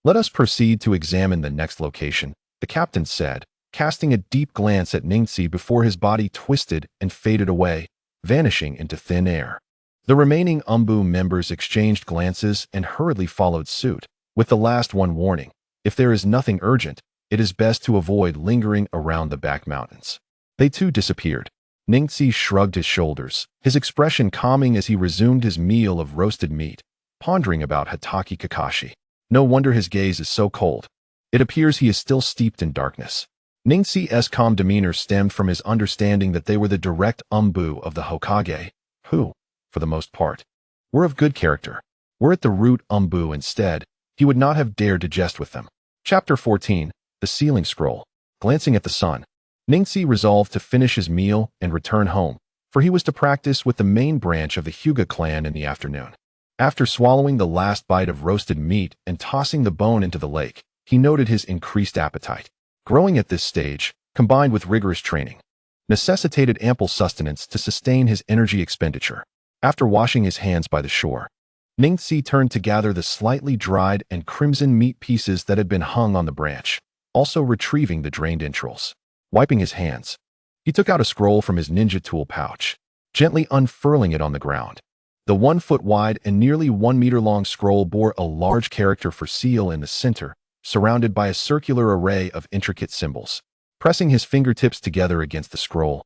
"Let us proceed to examine the next location," the captain said, casting a deep glance at Ningxi before his body twisted and faded away, vanishing into thin air. The remaining Umbu members exchanged glances and hurriedly followed suit, with the last one warning, "If there is nothing urgent, it is best to avoid lingering around the back mountains." They too disappeared. Ningxi shrugged his shoulders, his expression calming as he resumed his meal of roasted meat, pondering about Hatake Kakashi. No wonder his gaze is so cold. It appears he is still steeped in darkness. Ningxi's calm demeanor stemmed from his understanding that they were the direct Umbu of the Hokage, who, for the most part, were of good character. Were it the root Umbu instead, he would not have dared to jest with them. Chapter 14, The Sealing Scroll. Glancing at the sun, Ningxi resolved to finish his meal and return home, for he was to practice with the main branch of the Hyuga clan in the afternoon. After swallowing the last bite of roasted meat and tossing the bone into the lake, he noted his increased appetite. Growing at this stage, combined with rigorous training, necessitated ample sustenance to sustain his energy expenditure. After washing his hands by the shore, Ningxi turned to gather the slightly dried and crimson meat pieces that had been hung on the branch, also retrieving the drained entrails. Wiping his hands, he took out a scroll from his ninja tool pouch, gently unfurling it on the ground. The 1-foot wide and nearly 1 meter long scroll bore a large character for seal in the center, surrounded by a circular array of intricate symbols. Pressing his fingertips together against the scroll,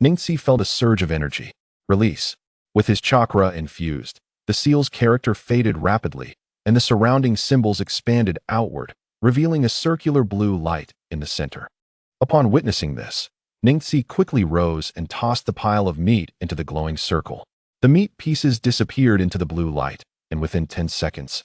Ningxi felt a surge of energy. Release. With his chakra infused, the seal's character faded rapidly, and the surrounding symbols expanded outward, revealing a circular blue light in the center. Upon witnessing this, Ningxi quickly rose and tossed the pile of meat into the glowing circle. The meat pieces disappeared into the blue light, and within 10 seconds,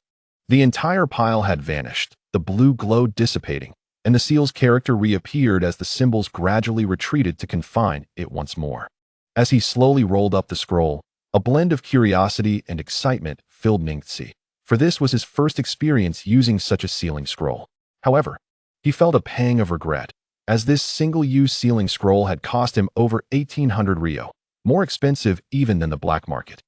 the entire pile had vanished, the blue glow dissipating, and the seal's character reappeared as the symbols gradually retreated to confine it once more. As he slowly rolled up the scroll, a blend of curiosity and excitement filled Ningxi, for this was his first experience using such a sealing scroll. However, he felt a pang of regret, as this single-use sealing scroll had cost him over 1,800 ryo, more expensive even than the black market.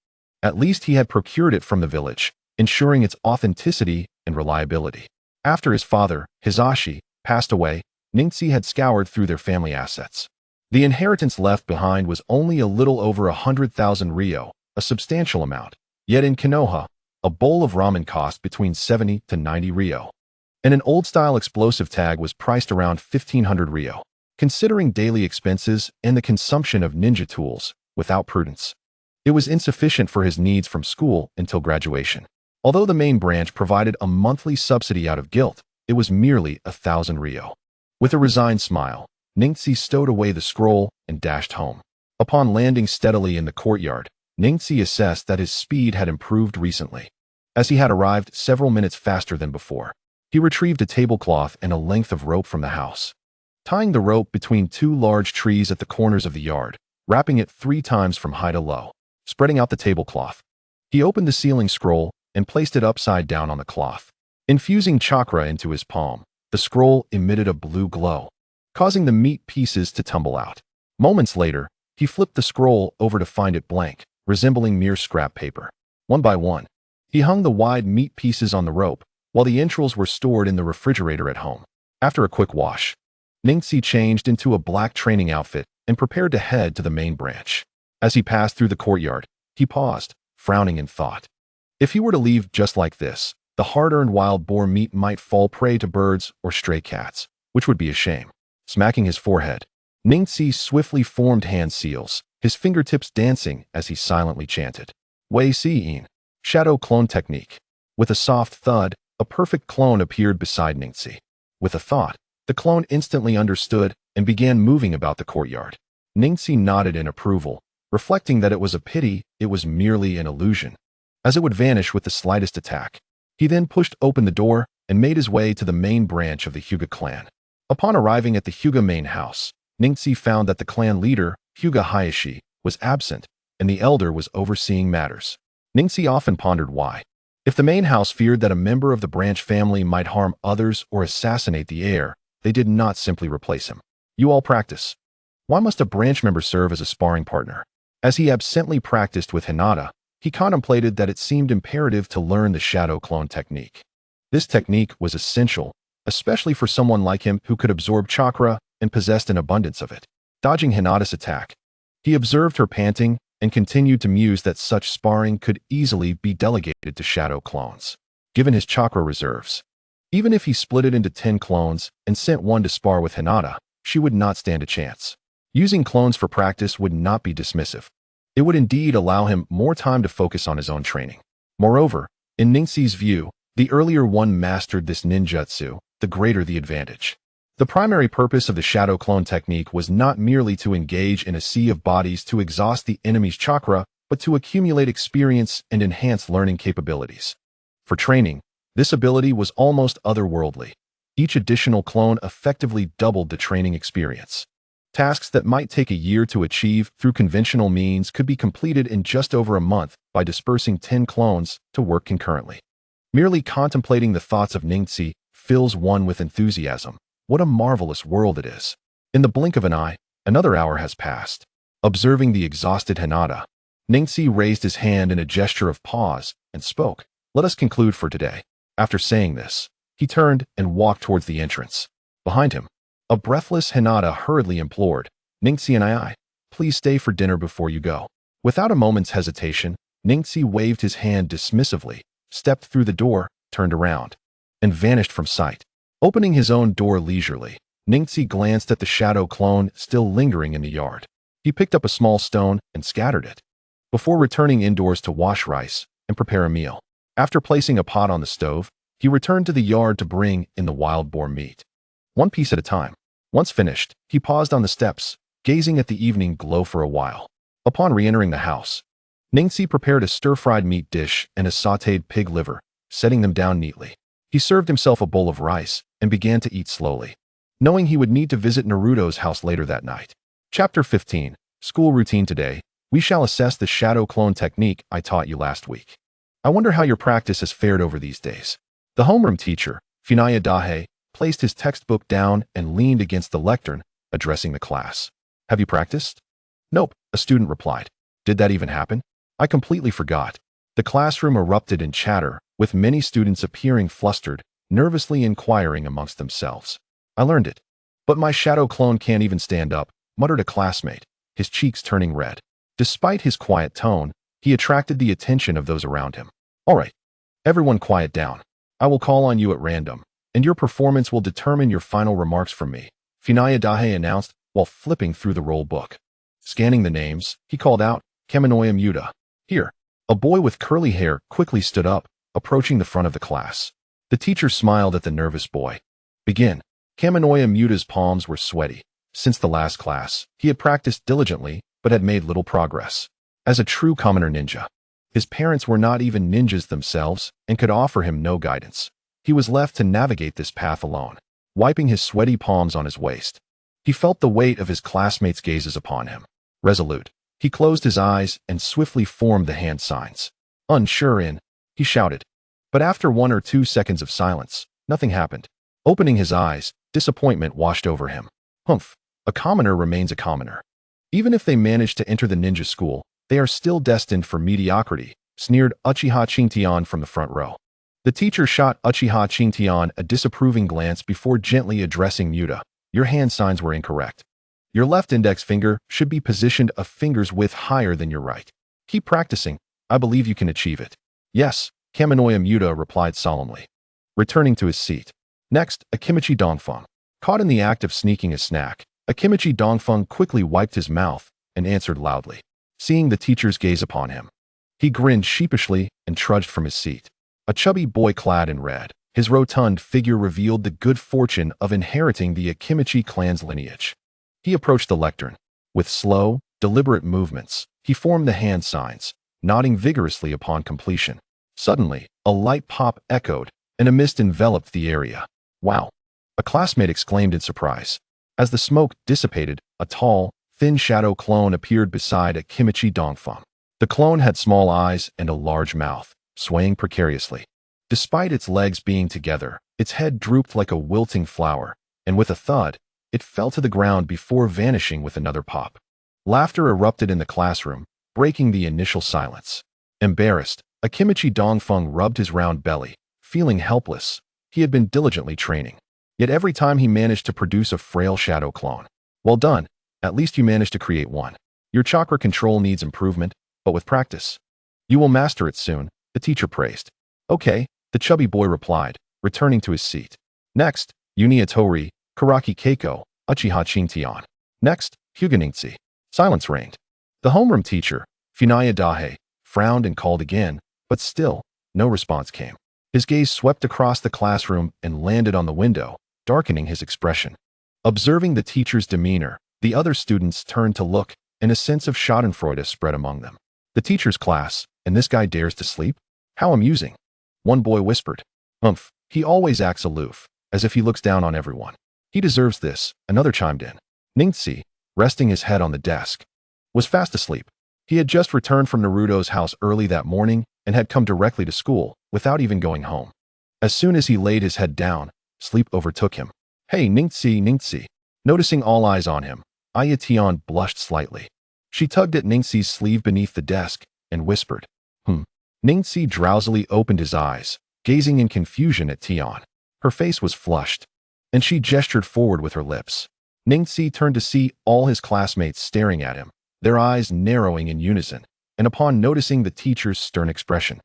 At least he had procured it from the village, ensuring its authenticity and reliability. After his father, Hisashi, passed away, Ningxi had scoured through their family assets. The inheritance left behind was only a little over 100,000 ryo, a substantial amount. Yet in Konoha, a bowl of ramen cost between 70 to 90 ryo. and an old-style explosive tag was priced around 1,500 ryo. Considering daily expenses and the consumption of ninja tools, without prudence, it was insufficient for his needs from school until graduation. Although the main branch provided a monthly subsidy out of guilt, it was merely 1,000 ryo. With a resigned smile, Ningxi stowed away the scroll and dashed home. Upon landing steadily in the courtyard, Ningxi assessed that his speed had improved recently, as he had arrived several minutes faster than before. He retrieved a tablecloth and a length of rope from the house, tying the rope between two large trees at the corners of the yard, wrapping it 3 times from high to low. Spreading out the tablecloth, he opened the sealing scroll and placed it upside down on the cloth. Infusing chakra into his palm, the scroll emitted a blue glow, causing the meat pieces to tumble out. Moments later, he flipped the scroll over to find it blank, resembling mere scrap paper. One by one, he hung the wide meat pieces on the rope, while the entrails were stored in the refrigerator at home. After a quick wash, Ningxi changed into a black training outfit and prepared to head to the main branch. As he passed through the courtyard, he paused, frowning in thought. If he were to leave just like this, the hard-earned wild boar meat might fall prey to birds or stray cats, which would be a shame. Smacking his forehead, Ningxi swiftly formed hand seals, his fingertips dancing as he silently chanted, Wei Si-in, shadow clone technique. With a soft thud, a perfect clone appeared beside Ningxi. With a thought, the clone instantly understood and began moving about the courtyard. Ningxi nodded in approval, reflecting that it was a pity it was merely an illusion, as it would vanish with the slightest attack. He then pushed open the door and made his way to the main branch of the Hyuga clan. Upon arriving at the Hyuga main house, Ningxi found that the clan leader, Hyuga Hayashi, was absent, and the elder was overseeing matters. Ningxi often pondered why. If the main house feared that a member of the branch family might harm others or assassinate the heir, they did not simply replace him. You all practice. Why must a branch member serve as a sparring partner? As he absently practiced with Hinata, he contemplated that it seemed imperative to learn the shadow clone technique. This technique was essential, especially for someone like him who could absorb chakra and possessed an abundance of it. Dodging Hinata's attack, he observed her panting and continued to muse that such sparring could easily be delegated to shadow clones. Given his chakra reserves, even if he split it into 10 clones and sent one to spar with Hinata, she would not stand a chance. Using clones for practice would not be dismissive. It would indeed allow him more time to focus on his own training. Moreover, in Ningxi's view, the earlier one mastered this ninjutsu, the greater the advantage. The primary purpose of the shadow clone technique was not merely to engage in a sea of bodies to exhaust the enemy's chakra, but to accumulate experience and enhance learning capabilities. For training, this ability was almost otherworldly. Each additional clone effectively doubled the training experience. Tasks that might take a year to achieve through conventional means could be completed in just over a month by dispersing 10 clones to work concurrently. Merely contemplating the thoughts of Ningxi fills one with enthusiasm. What a marvelous world it is. In the blink of an eye, another hour has passed. Observing the exhausted Hinata, Ningxi raised his hand in a gesture of pause and spoke, "Let us conclude for today." After saying this, he turned and walked towards the entrance. Behind him, a breathless Hinata hurriedly implored, "Ningxi and I, please stay for dinner before you go." Without a moment's hesitation, Ningxi waved his hand dismissively, stepped through the door, turned around, and vanished from sight. Opening his own door leisurely, Ningxi glanced at the shadow clone still lingering in the yard. He picked up a small stone and scattered it, before returning indoors to wash rice and prepare a meal. After placing a pot on the stove, he returned to the yard to bring in the wild boar meat. One piece at a time. Once finished, he paused on the steps, gazing at the evening glow for a while. Upon re-entering the house, Ningxi prepared a stir-fried meat dish and a sautéed pig liver, setting them down neatly. He served himself a bowl of rice and began to eat slowly, knowing he would need to visit Naruto's house later that night. Chapter 15. School routine. Today, we shall assess the shadow clone technique I taught you last week. I wonder how your practice has fared over these days. The homeroom teacher, Funaya Dahe, placed his textbook down and leaned against the lectern, addressing the class. "Have you practiced?" "Nope," a student replied. "Did that even happen?" "I completely forgot." The classroom erupted in chatter, with many students appearing flustered, nervously inquiring amongst themselves. "I learned it. But my shadow clone can't even stand up," muttered a classmate, his cheeks turning red. Despite his quiet tone, he attracted the attention of those around him. "All right, everyone quiet down. I will call on you at random, and your performance will determine your final remarks from me, Funaya Dahe announced while flipping through the roll book. Scanning the names, he called out, Kaminoya Muta. Here. A boy with curly hair quickly stood up, approaching the front of the class. The teacher smiled at the nervous boy. Begin. Kaminoya Muta's palms were sweaty. Since the last class, he had practiced diligently, but had made little progress. As a true commoner ninja, his parents were not even ninjas themselves and could offer him no guidance. He was left to navigate this path alone, wiping his sweaty palms on his waist. He felt the weight of his classmates' gazes upon him. Resolute, he closed his eyes and swiftly formed the hand signs. Unsure in, he shouted. But after 1 or 2 seconds of silence, nothing happened. Opening his eyes, disappointment washed over him. Humph, a commoner remains a commoner. Even if they manage to enter the ninja school, they are still destined for mediocrity, sneered Uchiha Qingtian from the front row. The teacher shot Uchiha Qingtian a disapproving glance before gently addressing Muta. Your hand signs were incorrect. Your left index finger should be positioned a finger's width higher than your right. Keep practicing. I believe you can achieve it. Yes, Kaminoya Muta replied solemnly, returning to his seat. Next, Akimichi Dongfeng. Caught in the act of sneaking a snack, Akimichi Dongfeng quickly wiped his mouth and answered loudly, seeing the teacher's gaze upon him. He grinned sheepishly and trudged from his seat. A chubby boy clad in red, his rotund figure revealed the good fortune of inheriting the Akimichi clan's lineage. He approached the lectern. With slow, deliberate movements, he formed the hand signs, nodding vigorously upon completion. Suddenly, a light pop echoed, and a mist enveloped the area. Wow! A classmate exclaimed in surprise. As the smoke dissipated, a tall, thin shadow clone appeared beside Akimichi Dongfeng. The clone had small eyes and a large mouth, swaying precariously. Despite its legs being together, its head drooped like a wilting flower, and with a thud, it fell to the ground before vanishing with another pop. Laughter erupted in the classroom, breaking the initial silence. Embarrassed, Akimichi Dongfeng rubbed his round belly, feeling helpless. He had been diligently training. Yet every time he managed to produce a frail shadow clone. Well done, at least you managed to create one. Your chakra control needs improvement, but with practice, you will master it soon, the teacher praised. Okay, the chubby boy replied, returning to his seat. Next, Uniatori, Karaki Keiko, Uchiha Qingtian. Next, Hyuga Neji. Silence reigned. The homeroom teacher, Funaya Dahe, frowned and called again, but still, no response came. His gaze swept across the classroom and landed on the window, darkening his expression. Observing the teacher's demeanor, the other students turned to look, and a sense of schadenfreude spread among them. The teacher's class, and this guy dares to sleep? How amusing. One boy whispered. Umph, he always acts aloof, as if he looks down on everyone. He deserves this, another chimed in. Ningxi, resting his head on the desk, was fast asleep. He had just returned from Naruto's house early that morning and had come directly to school, without even going home. As soon as he laid his head down, sleep overtook him. Hey, Ningxi, Ningxi. Noticing all eyes on him, Ayatian blushed slightly. She tugged at Ningxi's sleeve beneath the desk and whispered, Ningxi drowsily opened his eyes, gazing in confusion at Tian. Her face was flushed, and she gestured forward with her lips. Ningxi turned to see all his classmates staring at him, their eyes narrowing in unison, and upon noticing the teacher's stern expression,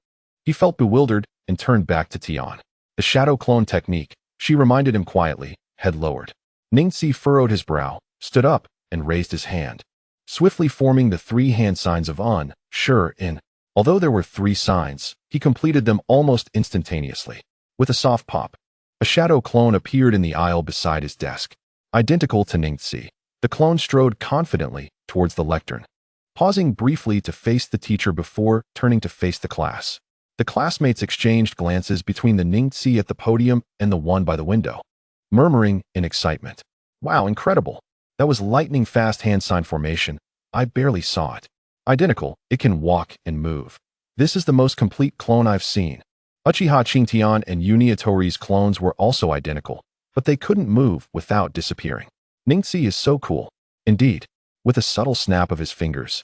he felt bewildered and turned back to Tian. The shadow clone technique, she reminded him quietly, head lowered. Ningxi furrowed his brow, stood up, and raised his hand, swiftly forming the 3 hand signs of on, sure, in. Although there were 3 signs, he completed them almost instantaneously. With a soft pop, a shadow clone appeared in the aisle beside his desk. Identical to Ningxi, the clone strode confidently towards the lectern, pausing briefly to face the teacher before turning to face the class. The classmates exchanged glances between the Ningxi at the podium and the one by the window, murmuring in excitement. Wow, incredible. That was lightning-fast hand sign formation. I barely saw it. Identical, it can walk and move. This is the most complete clone I've seen. Uchiha Qingtian and Uniatori's clones were also identical, but they couldn't move without disappearing. Ningxi is so cool. Indeed, with a subtle snap of his fingers,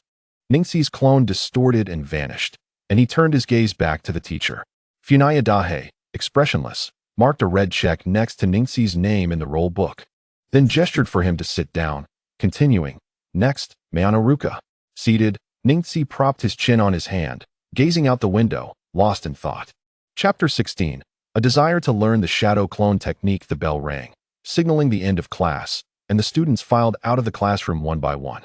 Ningxi's clone distorted and vanished, and he turned his gaze back to the teacher. Funaya Dahe, expressionless, marked a red check next to Ningxi's name in the roll book, then gestured for him to sit down, continuing, Next, Mayano Ruka. Seated, Ningxi propped his chin on his hand, gazing out the window, lost in thought. Chapter 16. A desire to learn the shadow clone technique. The bell rang, signaling the end of class, and the students filed out of the classroom one by one.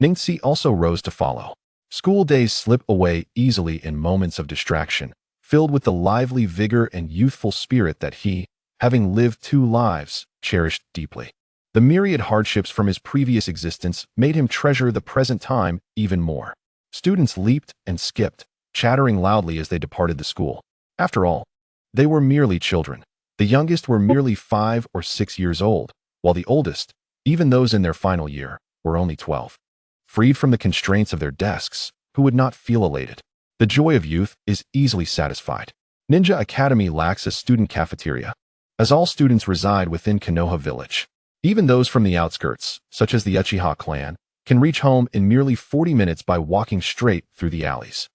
Ningxi also rose to follow. School days slip away easily in moments of distraction, filled with the lively vigor and youthful spirit that he, having lived 2 lives, cherished deeply. The myriad hardships from his previous existence made him treasure the present time even more. Students leaped and skipped, chattering loudly as they departed the school. After all, they were merely children. The youngest were merely 5 or 6 years old, while the oldest, even those in their final year, were only 12. Freed from the constraints of their desks, who would not feel elated? The joy of youth is easily satisfied. Ninja Academy lacks a student cafeteria, as all students reside within Konoha village. Even those from the outskirts, such as the Uchiha clan, can reach home in merely 40 minutes by walking straight through the alleys.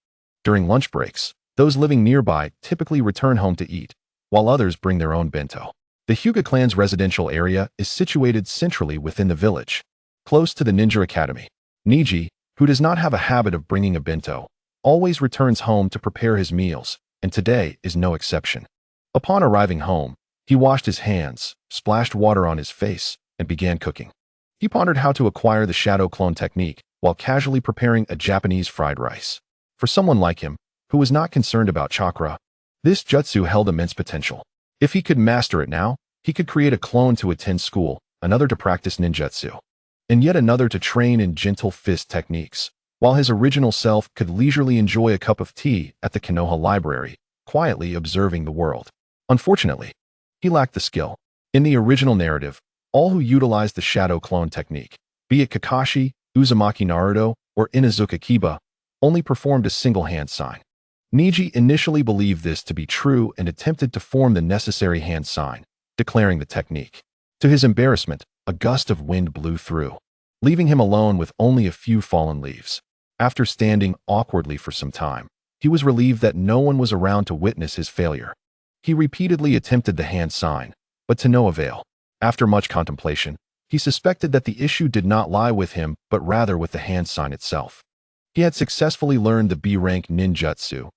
During lunch breaks, those living nearby typically return home to eat, while others bring their own bento. The Hyuga clan's residential area is situated centrally within the village, close to the Ninja Academy. Neji, who does not have a habit of bringing a bento, always returns home to prepare his meals, and today is no exception. Upon arriving home, he washed his hands, splashed water on his face, and began cooking. He pondered how to acquire the shadow clone technique while casually preparing a Japanese fried rice. For someone like him, who was not concerned about chakra, this jutsu held immense potential. If he could master it now, he could create a clone to attend school, another to practice ninjutsu, and yet another to train in gentle fist techniques, while his original self could leisurely enjoy a cup of tea at the Konoha library, quietly observing the world. Unfortunately, he lacked the skill. In the original narrative, all who utilized the shadow clone technique, be it Kakashi, Uzumaki Naruto, or Inuzuka Kiba, only performed a single hand sign. Neji initially believed this to be true and attempted to form the necessary hand sign, declaring the technique. To his embarrassment, a gust of wind blew through, leaving him alone with only a few fallen leaves. After standing awkwardly for some time, he was relieved that no one was around to witness his failure. He repeatedly attempted the hand sign, but to no avail. After much contemplation, he suspected that the issue did not lie with him, but rather with the hand sign itself. He had successfully learned the B-rank ninjutsu,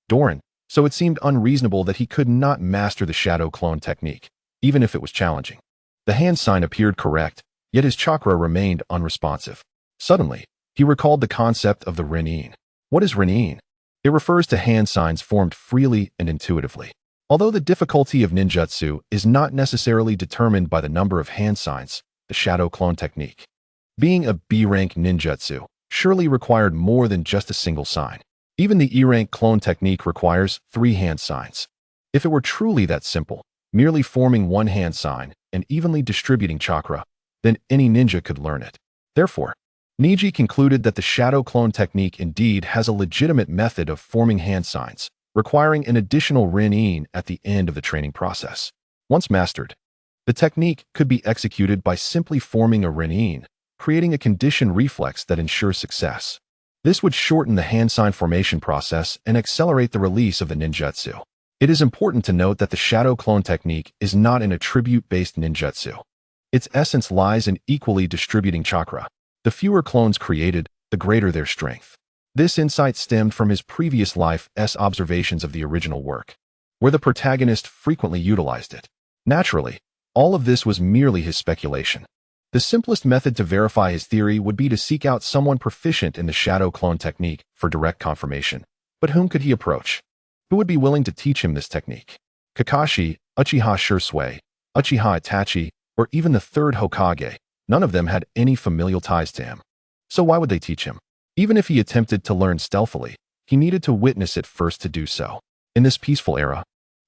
Doran, so it seemed unreasonable that he could not master the shadow clone technique, even if it was challenging. The hand sign appeared correct, yet his chakra remained unresponsive. Suddenly, he recalled the concept of the Rinnegan. What is Rinnegan? It refers to hand signs formed freely and intuitively. Although the difficulty of ninjutsu is not necessarily determined by the number of hand signs, the shadow clone technique, being a B-rank ninjutsu, surely required more than just a single sign. Even the E-rank clone technique requires 3 hand signs. If it were truly that simple, merely forming one hand sign and evenly distributing chakra, then any ninja could learn it. Therefore, Neji concluded that the shadow clone technique indeed has a legitimate method of forming hand signs, requiring an additional Rinnegan at the end of the training process. Once mastered, the technique could be executed by simply forming a Rinnegan, creating a conditioned reflex that ensures success. This would shorten the hand sign formation process and accelerate the release of the ninjutsu. It is important to note that the shadow clone technique is not an attribute-based ninjutsu. Its essence lies in equally distributing chakra. The fewer clones created, the greater their strength. This insight stemmed from his previous life's observations of the original work, where the protagonist frequently utilized it. Naturally, all of this was merely his speculation. The simplest method to verify his theory would be to seek out someone proficient in the shadow clone technique for direct confirmation. But whom could he approach? Who would be willing to teach him this technique? Kakashi, Uchiha Shursui, Uchiha Itachi, or even the third Hokage? None of them had any familial ties to him. So why would they teach him? Even if he attempted to learn stealthily, he needed to witness it first to do so. In this peaceful era,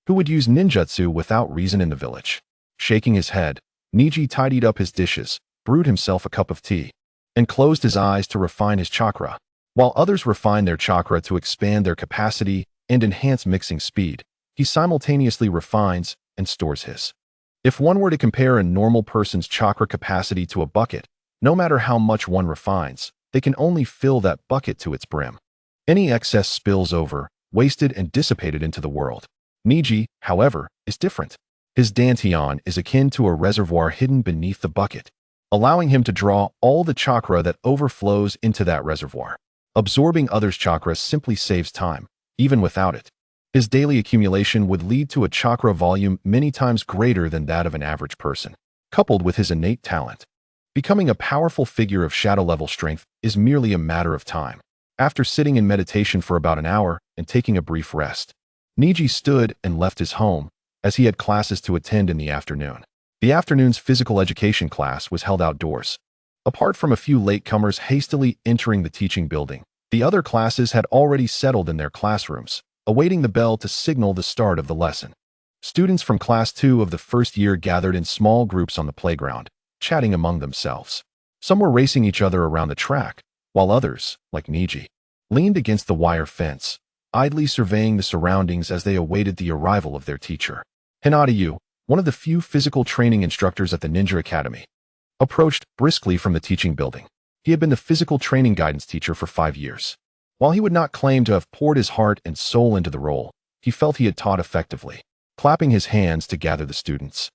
who would use ninjutsu without reason in the village? Shaking his head, Neji tidied up his dishes, brewed himself a cup of tea, and closed his eyes to refine his chakra. While others refine their chakra to expand their capacity and enhance mixing speed, he simultaneously refines and stores his. If one were to compare a normal person's chakra capacity to a bucket, no matter how much one refines, they can only fill that bucket to its brim. Any excess spills over, wasted and dissipated into the world. Neji, however, is different. His dantian is akin to a reservoir hidden beneath the bucket, allowing him to draw all the chakra that overflows into that reservoir. Absorbing others' chakra simply saves time, even without it. His daily accumulation would lead to a chakra volume many times greater than that of an average person. Coupled with his innate talent, becoming a powerful figure of shadow-level strength is merely a matter of time. After sitting in meditation for about an hour and taking a brief rest, Neji stood and left his home, as he had classes to attend in the afternoon. The afternoon's physical education class was held outdoors. Apart from a few latecomers hastily entering the teaching building, the other classes had already settled in their classrooms, awaiting the bell to signal the start of the lesson. Students from Class 2 of the first year gathered in small groups on the playground, chatting among themselves. Some were racing each other around the track, while others, like Neji, leaned against the wire fence, idly surveying the surroundings as they awaited the arrival of their teacher. Hinata, one of the few physical training instructors at the Ninja Academy, approached briskly from the teaching building. He had been the physical training guidance teacher for 5 years. While he would not claim to have poured his heart and soul into the role, he felt he had taught effectively. Clapping his hands to gather the students,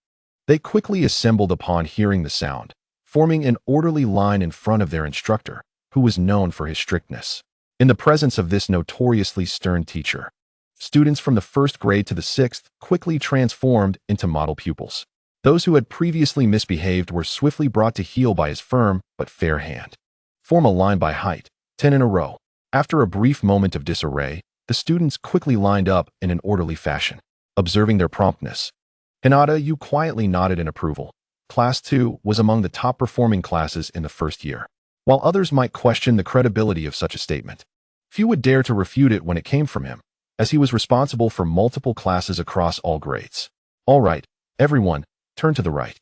they quickly assembled upon hearing the sound, forming an orderly line in front of their instructor, who was known for his strictness. In the presence of this notoriously stern teacher, students from the first grade to the 6th quickly transformed into model pupils. Those who had previously misbehaved were swiftly brought to heel by his firm but fair hand. Form a line by height, 10 in a row. After a brief moment of disarray, the students quickly lined up in an orderly fashion. Observing their promptness, Hinata quietly nodded in approval. Class 2 was among the top-performing classes in the first year. While others might question the credibility of such a statement, few would dare to refute it when it came from him, as he was responsible for multiple classes across all grades. All right, everyone, turn to the right.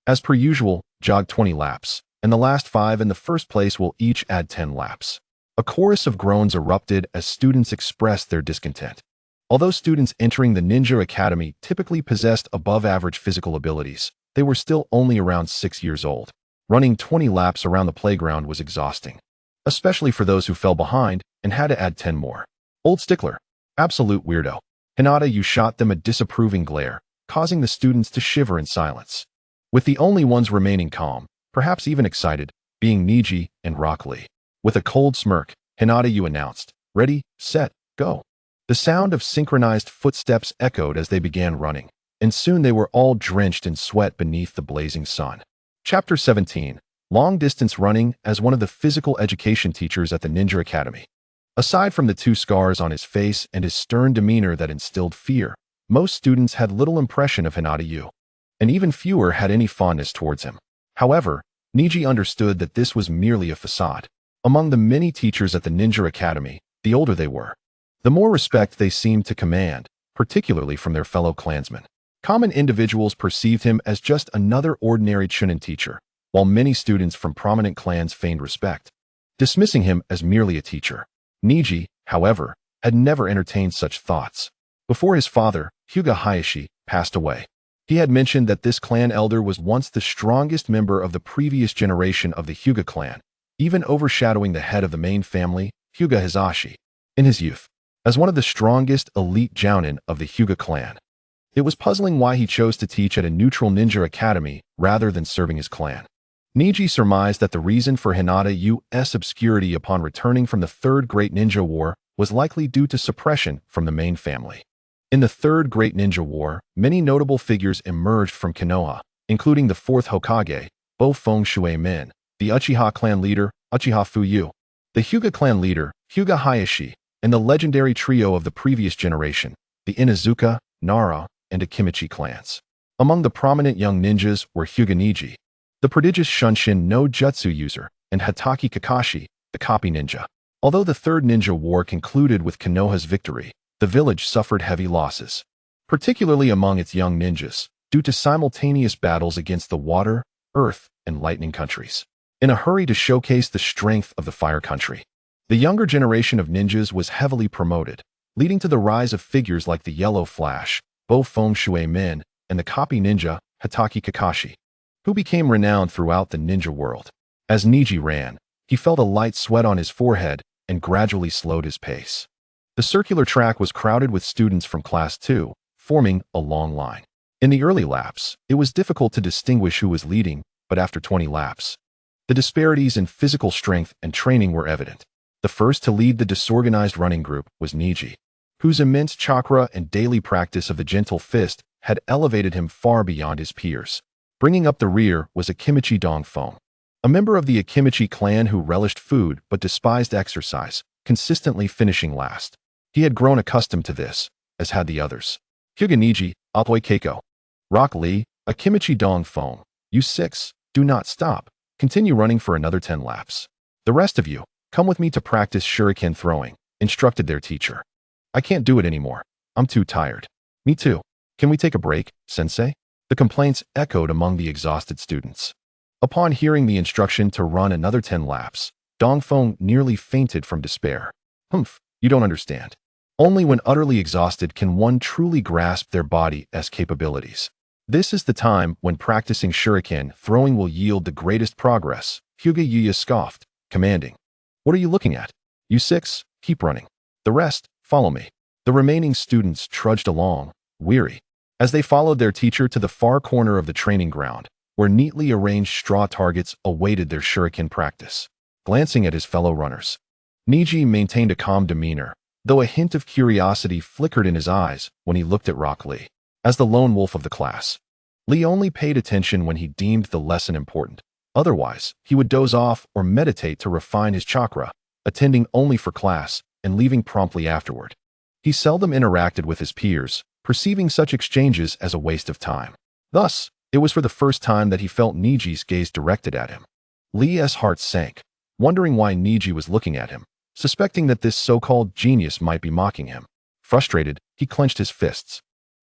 As per usual, jog 20 laps, and the last 5 in the first place will each add 10 laps. A chorus of groans erupted as students expressed their discontent. Although students entering the Ninja Academy typically possessed above-average physical abilities, they were still only around 6 years old. Running 20 laps around the playground was exhausting, especially for those who fell behind and had to add 10 more. Old stickler. Absolute weirdo. Hinata shot them a disapproving glare, causing the students to shiver in silence, with the only ones remaining calm, perhaps even excited, being Neji and Rock Lee. With a cold smirk, Hinata announced, "Ready, set, go." The sound of synchronized footsteps echoed as they began running, and soon they were all drenched in sweat beneath the blazing sun. Chapter 17. Long-distance running as one of the physical education teachers at the Ninja Academy. Aside from the 2 scars on his face and his stern demeanor that instilled fear, most students had little impression of Hinata, and even fewer had any fondness towards him. However, Neji understood that this was merely a facade. Among the many teachers at the Ninja Academy, the older they were, the more respect they seemed to command, particularly from their fellow clansmen. Common individuals perceived him as just another ordinary Chunin teacher, while many students from prominent clans feigned respect, dismissing him as merely a teacher. Neji, however, had never entertained such thoughts. Before his father, Hyuga Neji, passed away, he had mentioned that this clan elder was once the strongest member of the previous generation of the Hyuga clan, even overshadowing the head of the main family, Hyuga Hisashi, in his youth. As one of the strongest elite jounin of the Hyuga clan, it was puzzling why he chose to teach at a neutral ninja academy rather than serving his clan. Neji surmised that the reason for Hinata's obscurity upon returning from the Third Great Ninja War was likely due to suppression from the main family. In the Third Great Ninja War, many notable figures emerged from Konoha, including the 4th Hokage, Bo Feng Shui-min, the Uchiha clan leader, Uchiha Fuyu, the Hyuga clan leader, Hyuga Neji, and the legendary trio of the previous generation, the Inuzuka, Nara, and Akimichi clans. Among the prominent young ninjas were Hyuga Neji, the prodigious Shunshin no Jutsu user, and Hatake Kakashi, the copy ninja. Although the Third Ninja War concluded with Konoha's victory, the village suffered heavy losses, particularly among its young ninjas, due to simultaneous battles against the Water, Earth, and Lightning countries. In a hurry to showcase the strength of the Fire country, the younger generation of ninjas was heavily promoted, leading to the rise of figures like the Yellow Flash, Bo Feng Shui-min, and the copy ninja, Hatake Kakashi, who became renowned throughout the ninja world. As Neji ran, he felt a light sweat on his forehead and gradually slowed his pace. The circular track was crowded with students from Class 2, forming a long line. In the early laps, it was difficult to distinguish who was leading, but after 20 laps, the disparities in physical strength and training were evident. The first to lead the disorganized running group was Neji. whose immense chakra and daily practice of the gentle fist had elevated him far beyond his peers. Bringing up the rear was Akimichi Dongfeng, a member of the Akimichi clan who relished food but despised exercise, consistently finishing last. He had grown accustomed to this, as had the others. Hyuga Neji, Aoi Keiko. Rock Lee, Akimichi Dongfeng. You 6, do not stop. Continue running for another 10 laps. The rest of you, come with me to practice shuriken throwing, instructed their teacher. I can't do it anymore. I'm too tired. Me too. Can we take a break, sensei? The complaints echoed among the exhausted students. Upon hearing the instruction to run another 10 laps, Dongfeng nearly fainted from despair. Humph, you don't understand. Only when utterly exhausted can one truly grasp their body's capabilities. This is the time when practicing shuriken throwing will yield the greatest progress, Hyuga Yuya scoffed, commanding. What are you looking at? You 6, keep running. The rest, follow me. The remaining students trudged along, weary. As they followed their teacher to the far corner of the training ground, where neatly arranged straw targets awaited their shuriken practice. Glancing at his fellow runners, Neji maintained a calm demeanor, though a hint of curiosity flickered in his eyes when he looked at Rock Lee. As the lone wolf of the class, Lee only paid attention when he deemed the lesson important. Otherwise, he would doze off or meditate to refine his chakra, attending only for class and leaving promptly afterward. He seldom interacted with his peers, perceiving such exchanges as a waste of time. Thus, it was for the first time that he felt Neji's gaze directed at him. Lee's heart sank, wondering why Neji was looking at him, suspecting that this so-called genius might be mocking him. Frustrated, he clenched his fists.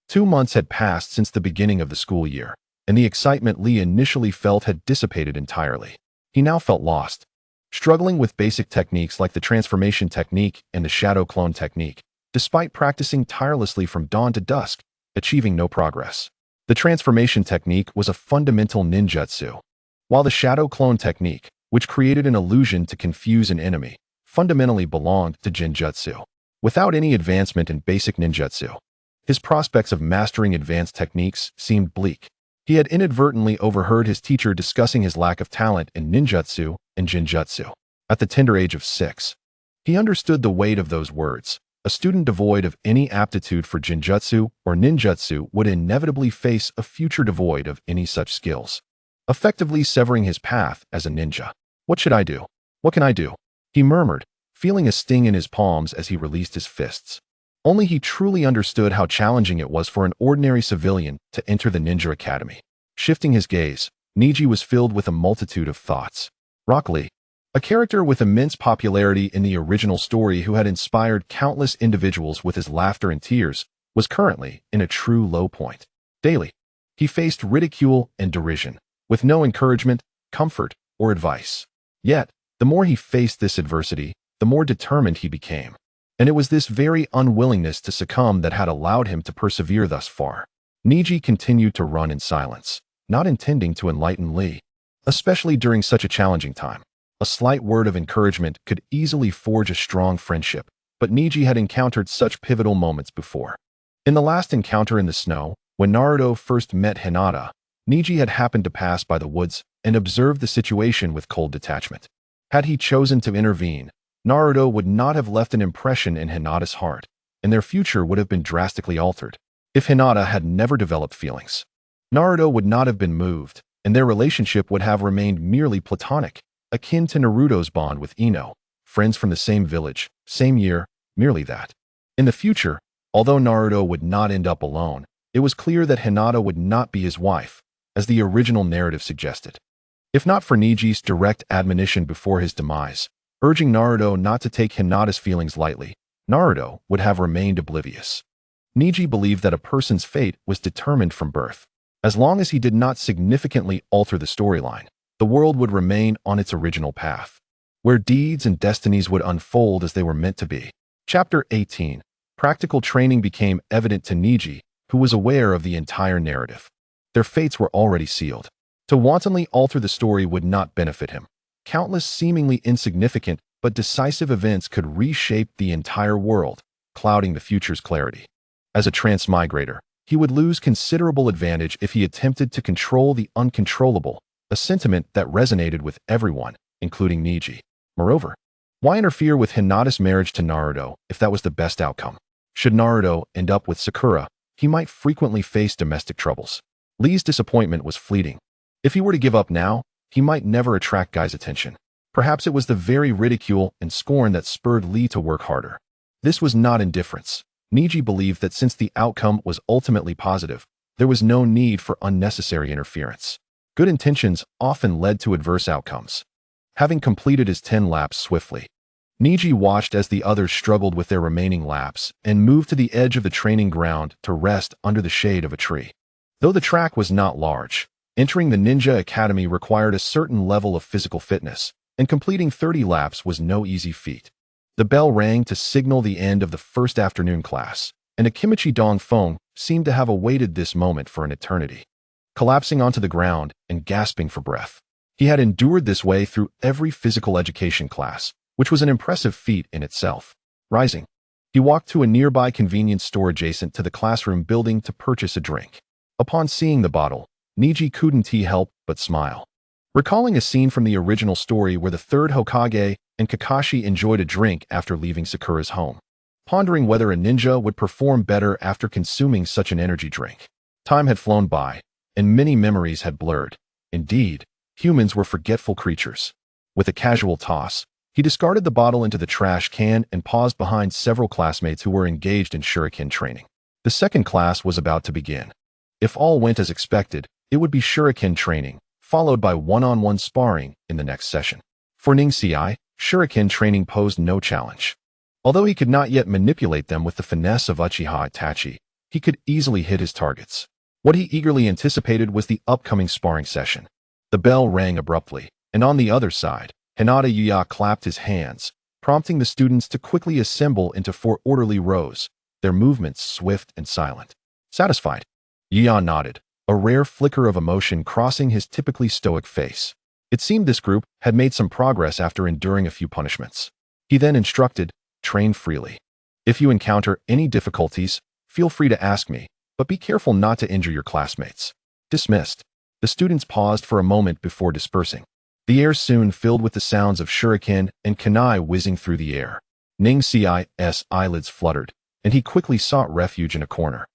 2 months had passed since the beginning of the school year, and the excitement Lee initially felt had dissipated entirely. He now felt lost, struggling with basic techniques like the transformation technique and the shadow clone technique, despite practicing tirelessly from dawn to dusk, achieving no progress. The transformation technique was a fundamental ninjutsu, while the shadow clone technique, which created an illusion to confuse an enemy, fundamentally belonged to genjutsu. Without any advancement in basic ninjutsu, his prospects of mastering advanced techniques seemed bleak. He had inadvertently overheard his teacher discussing his lack of talent in ninjutsu and genjutsu. At the tender age of 6, he understood the weight of those words. A student devoid of any aptitude for genjutsu or ninjutsu would inevitably face a future devoid of any such skills, effectively severing his path as a ninja. What should I do? What can I do? He murmured, feeling a sting in his palms as he released his fists. Only he truly understood how challenging it was for an ordinary civilian to enter the ninja academy. Shifting his gaze, Neji was filled with a multitude of thoughts. Rock Lee, a character with immense popularity in the original story who had inspired countless individuals with his laughter and tears, was currently in a true low point. Daily, he faced ridicule and derision, with no encouragement, comfort, or advice. Yet, the more he faced this adversity, the more determined he became. And it was this very unwillingness to succumb that had allowed him to persevere thus far. Neji continued to run in silence, not intending to enlighten Lee, especially during such a challenging time. A slight word of encouragement could easily forge a strong friendship, but Neji had encountered such pivotal moments before. In the last encounter in the snow, when Naruto first met Hinata, Neji had happened to pass by the woods and observed the situation with cold detachment. Had he chosen to intervene, Naruto would not have left an impression in Hinata's heart, and their future would have been drastically altered. If Hinata had never developed feelings, Naruto would not have been moved, and their relationship would have remained merely platonic, akin to Naruto's bond with Ino, friends from the same village, same year, merely that. In the future, although Naruto would not end up alone, it was clear that Hinata would not be his wife, as the original narrative suggested. If not for Neji's direct admonition before his demise, urging Naruto not to take Hinata's feelings lightly, Naruto would have remained oblivious. Neji believed that a person's fate was determined from birth. As long as he did not significantly alter the storyline, the world would remain on its original path, where deeds and destinies would unfold as they were meant to be. Chapter 18. Practical training became evident to Neji, who was aware of the entire narrative. Their fates were already sealed. To wantonly alter the story would not benefit him. Countless seemingly insignificant but decisive events could reshape the entire world, clouding the future's clarity. As a transmigrator, he would lose considerable advantage if he attempted to control the uncontrollable, a sentiment that resonated with everyone, including Neji. Moreover, why interfere with Hinata's marriage to Naruto if that was the best outcome? Should Naruto end up with Sakura, he might frequently face domestic troubles. Lee's disappointment was fleeting. If he were to give up now, he might never attract Guy's attention. Perhaps it was the very ridicule and scorn that spurred Lee to work harder. This was not indifference. Neji believed that since the outcome was ultimately positive, there was no need for unnecessary interference. Good intentions often led to adverse outcomes. Having completed his 10 laps swiftly, Neji watched as the others struggled with their remaining laps and moved to the edge of the training ground to rest under the shade of a tree. Though the track was not large, entering the Ninja Academy required a certain level of physical fitness, and completing 30 laps was no easy feat. The bell rang to signal the end of the first afternoon class, and Akimichi Dongfeng seemed to have awaited this moment for an eternity. Collapsing onto the ground and gasping for breath, he had endured this way through every physical education class, which was an impressive feat in itself. Rising, he walked to a nearby convenience store adjacent to the classroom building to purchase a drink. Upon seeing the bottle, Neji couldn't help but smile. Recalling a scene from the original story where the third Hokage and Kakashi enjoyed a drink after leaving Sakura's home, pondering whether a ninja would perform better after consuming such an energy drink. Time had flown by, and many memories had blurred. Indeed, humans were forgetful creatures. With a casual toss, he discarded the bottle into the trash can and paused behind several classmates who were engaged in shuriken training. The second class was about to begin. If all went as expected, it would be shuriken training, followed by one-on-one sparring in the next session. For Ningxi, shuriken training posed no challenge. Although he could not yet manipulate them with the finesse of Uchiha Itachi, he could easily hit his targets. What he eagerly anticipated was the upcoming sparring session. The bell rang abruptly, and on the other side, Hinata Yuya clapped his hands, prompting the students to quickly assemble into 4 orderly rows, their movements swift and silent. Satisfied, Yuya nodded, a rare flicker of emotion crossing his typically stoic face. It seemed this group had made some progress after enduring a few punishments. He then instructed, "Train freely. If you encounter any difficulties, feel free to ask me, but be careful not to injure your classmates." Dismissed. The students paused for a moment before dispersing. The air soon filled with the sounds of shuriken and kunai whizzing through the air. Ningxi's eyelids fluttered, and he quickly sought refuge in a corner,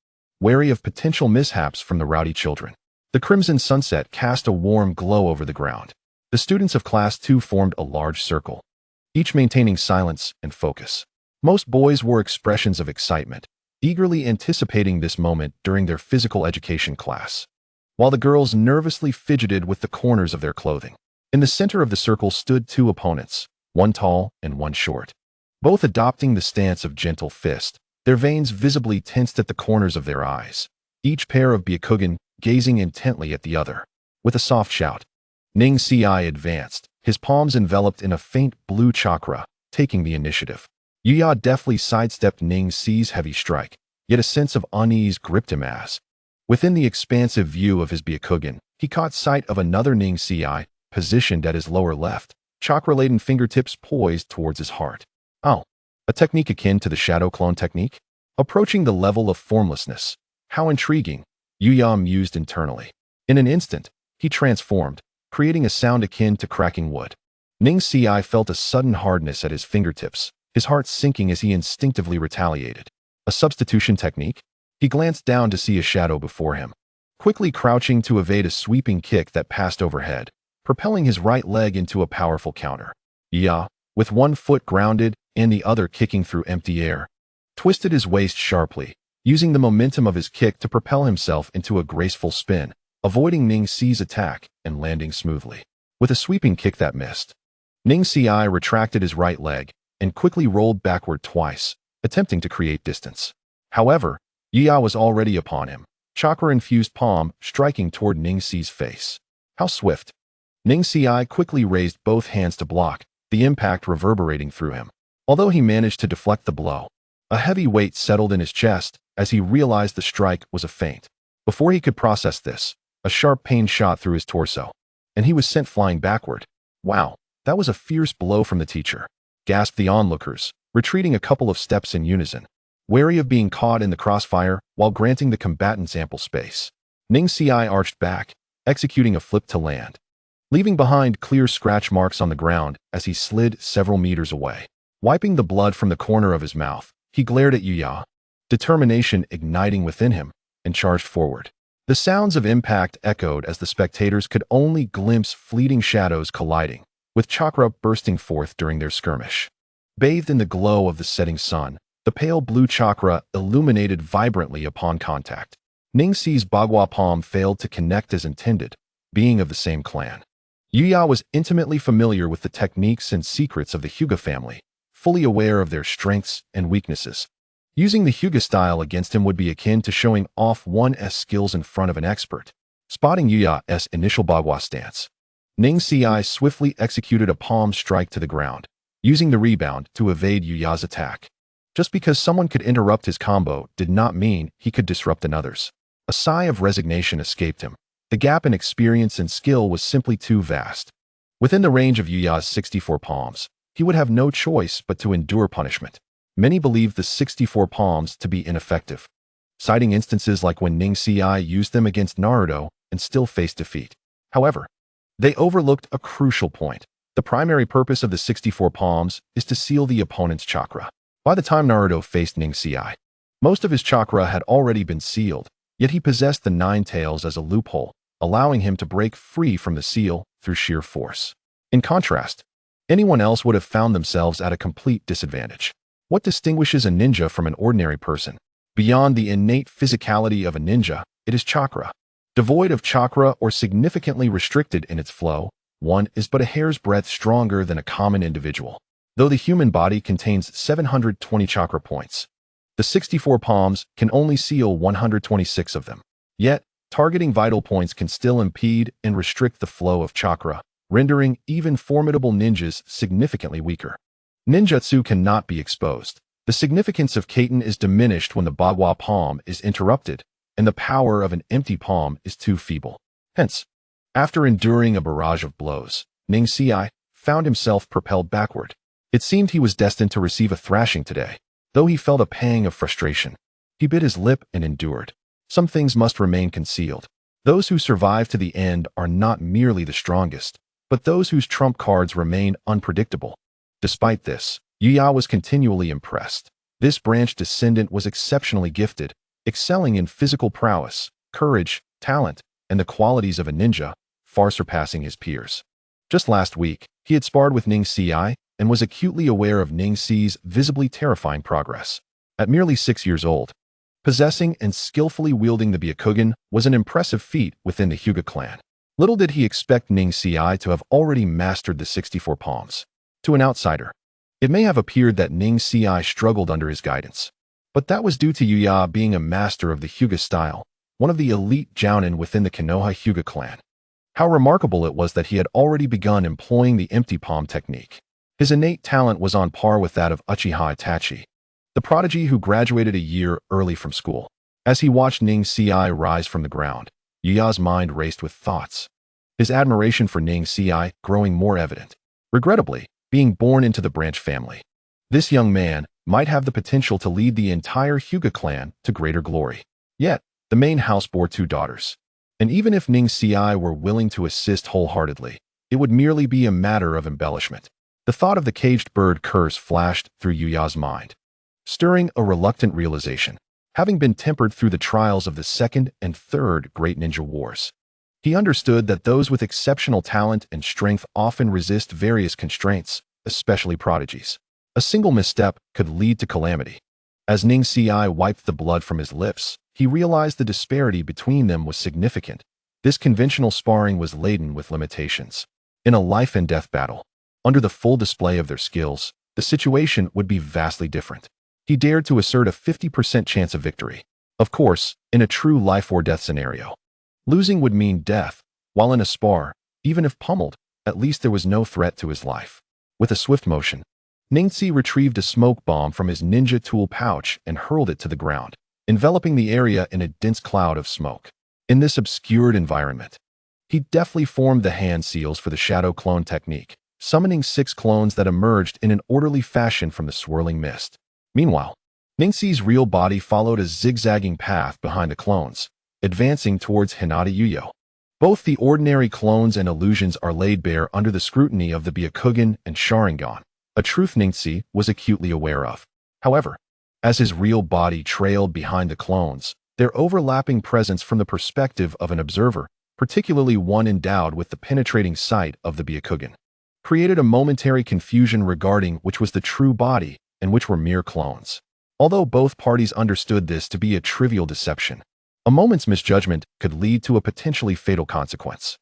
wary of potential mishaps from the rowdy children. The crimson sunset cast a warm glow over the ground. The students of Class 2 formed a large circle, each maintaining silence and focus. Most boys wore expressions of excitement, eagerly anticipating this moment during their physical education class, while the girls nervously fidgeted with the corners of their clothing. In the center of the circle stood 2 opponents, one tall and one short, both adopting the stance of gentle fist, their veins visibly tensed at the corners of their eyes, each pair of Byakugan gazing intently at the other. With a soft shout, Ningxi advanced, his palms enveloped in a faint blue chakra, taking the initiative. Yuya deftly sidestepped Ningxi's heavy strike, yet a sense of unease gripped him as, within the expansive view of his Byakugan, he caught sight of another Ningxi, positioned at his lower left, chakra-laden fingertips poised towards his heart. Oh, a technique akin to the shadow clone technique? Approaching the level of formlessness. How intriguing, Yuya mused internally. In an instant, he transformed, creating a sound akin to cracking wood. Ningxi felt a sudden hardness at his fingertips, his heart sinking as he instinctively retaliated. A substitution technique? He glanced down to see a shadow before him, quickly crouching to evade a sweeping kick that passed overhead, propelling his right leg into a powerful counter. Yuya, with one foot grounded and the other kicking through empty air, twisted his waist sharply, using the momentum of his kick to propel himself into a graceful spin, avoiding Ningxi's attack and landing smoothly. With a sweeping kick that missed, Ningxi retracted his right leg and quickly rolled backward twice, attempting to create distance. However, Yuya was already upon him, chakra-infused palm striking toward Ningxi's face. How swift! Ningxi quickly raised both hands to block, the impact reverberating through him. Although he managed to deflect the blow, a heavy weight settled in his chest as he realized the strike was a feint. Before he could process this, a sharp pain shot through his torso, and he was sent flying backward. Wow, that was a fierce blow from the teacher, gasped the onlookers, retreating a couple of steps in unison, wary of being caught in the crossfire while granting the combatants ample space. Ningxi arched back, executing a flip to land, leaving behind clear scratch marks on the ground as he slid several meters away. Wiping the blood from the corner of his mouth, he glared at Yuya, determination igniting within him, and charged forward. The sounds of impact echoed as the spectators could only glimpse fleeting shadows colliding, with chakra bursting forth during their skirmish. Bathed in the glow of the setting sun, the pale blue chakra illuminated vibrantly upon contact. Ningxi's Bagua palm failed to connect as intended, being of the same clan. Yuya was intimately familiar with the techniques and secrets of the Hyuga family, fully aware of their strengths and weaknesses. Using the Hyuga style against him would be akin to showing off one's skills in front of an expert. Spotting Yuya's initial Bagua stance, Ningxi swiftly executed a palm strike to the ground, using the rebound to evade Yuya's attack. Just because someone could interrupt his combo did not mean he could disrupt another's. A sigh of resignation escaped him. The gap in experience and skill was simply too vast. Within the range of Yuya's 64 palms, he would have no choice but to endure punishment. Many believed the 64 palms to be ineffective, citing instances like when Ningxi used them against Naruto and still faced defeat. However, they overlooked a crucial point. The primary purpose of the 64 palms is to seal the opponent's chakra. By the time Naruto faced Ningxi, most of his chakra had already been sealed, yet he possessed the 9 tails as a loophole, allowing him to break free from the seal through sheer force. In contrast, anyone else would have found themselves at a complete disadvantage. What distinguishes a ninja from an ordinary person? Beyond the innate physicality of a ninja, it is chakra. Devoid of chakra or significantly restricted in its flow, one is but a hair's breadth stronger than a common individual. Though the human body contains 720 chakra points, the 64 palms can only seal 126 of them. Yet, targeting vital points can still impede and restrict the flow of chakra, rendering even formidable ninjas significantly weaker. Ninjutsu cannot be exposed. The significance of Kaiten is diminished when the Bagua palm is interrupted, and the power of an empty palm is too feeble. Hence, after enduring a barrage of blows, Ningxi found himself propelled backward. It seemed he was destined to receive a thrashing today. Though he felt a pang of frustration, he bit his lip and endured. Some things must remain concealed. Those who survive to the end are not merely the strongest, but those whose trump cards remain unpredictable. Despite this, Yuya was continually impressed. This branch descendant was exceptionally gifted, excelling in physical prowess, courage, talent, and the qualities of a ninja, far surpassing his peers. Just last week, he had sparred with Ningxi and was acutely aware of Ningxi's visibly terrifying progress. At merely 6 years old, possessing and skillfully wielding the Byakugan was an impressive feat within the Hyuga clan. Little did he expect Ningxi to have already mastered the 64 palms. To an outsider, it may have appeared that Ningxi struggled under his guidance, but that was due to Yuya being a master of the Hyuga style, one of the elite jounin within the Konoha Hyuga clan. How remarkable it was that he had already begun employing the empty palm technique. His innate talent was on par with that of Uchiha Itachi, the prodigy who graduated a year early from school. As he watched Ningxi rise from the ground, Yuya's mind raced with thoughts, his admiration for Ningxi growing more evident. Regrettably, being born into the branch family, this young man might have the potential to lead the entire Hyuga clan to greater glory. Yet, the main house bore 2 daughters, and even if Ningxi were willing to assist wholeheartedly, it would merely be a matter of embellishment. The thought of the caged bird curse flashed through Yuya's mind, stirring a reluctant realization. Having been tempered through the trials of the second and third great ninja wars, he understood that those with exceptional talent and strength often resist various constraints, especially prodigies. A single misstep could lead to calamity. As Ningxi wiped the blood from his lips, he realized the disparity between them was significant. This conventional sparring was laden with limitations. In a life-and-death battle, under the full display of their skills, the situation would be vastly different. He dared to assert a 50% chance of victory. Of course, in a true life-or-death scenario, losing would mean death, while in a spar, even if pummeled, at least there was no threat to his life. With a swift motion, Ningxi retrieved a smoke bomb from his ninja tool pouch and hurled it to the ground, enveloping the area in a dense cloud of smoke. In this obscured environment, he deftly formed the hand seals for the shadow clone technique, summoning 6 clones that emerged in an orderly fashion from the swirling mist. Meanwhile, Ningxi's real body followed a zigzagging path behind the clones, advancing towards Hinata Yuyo. Both the ordinary clones and illusions are laid bare under the scrutiny of the Byakugan and Sharingan, a truth Ningxi was acutely aware of. However, As his real body trailed behind the clones, their overlapping presence from the perspective of an observer, particularly one endowed with the penetrating sight of the Byakugan, created a momentary confusion regarding which was the true body and which were mere clones. Although both parties understood this to be a trivial deception, a moment's misjudgment could lead to a potentially fatal consequence.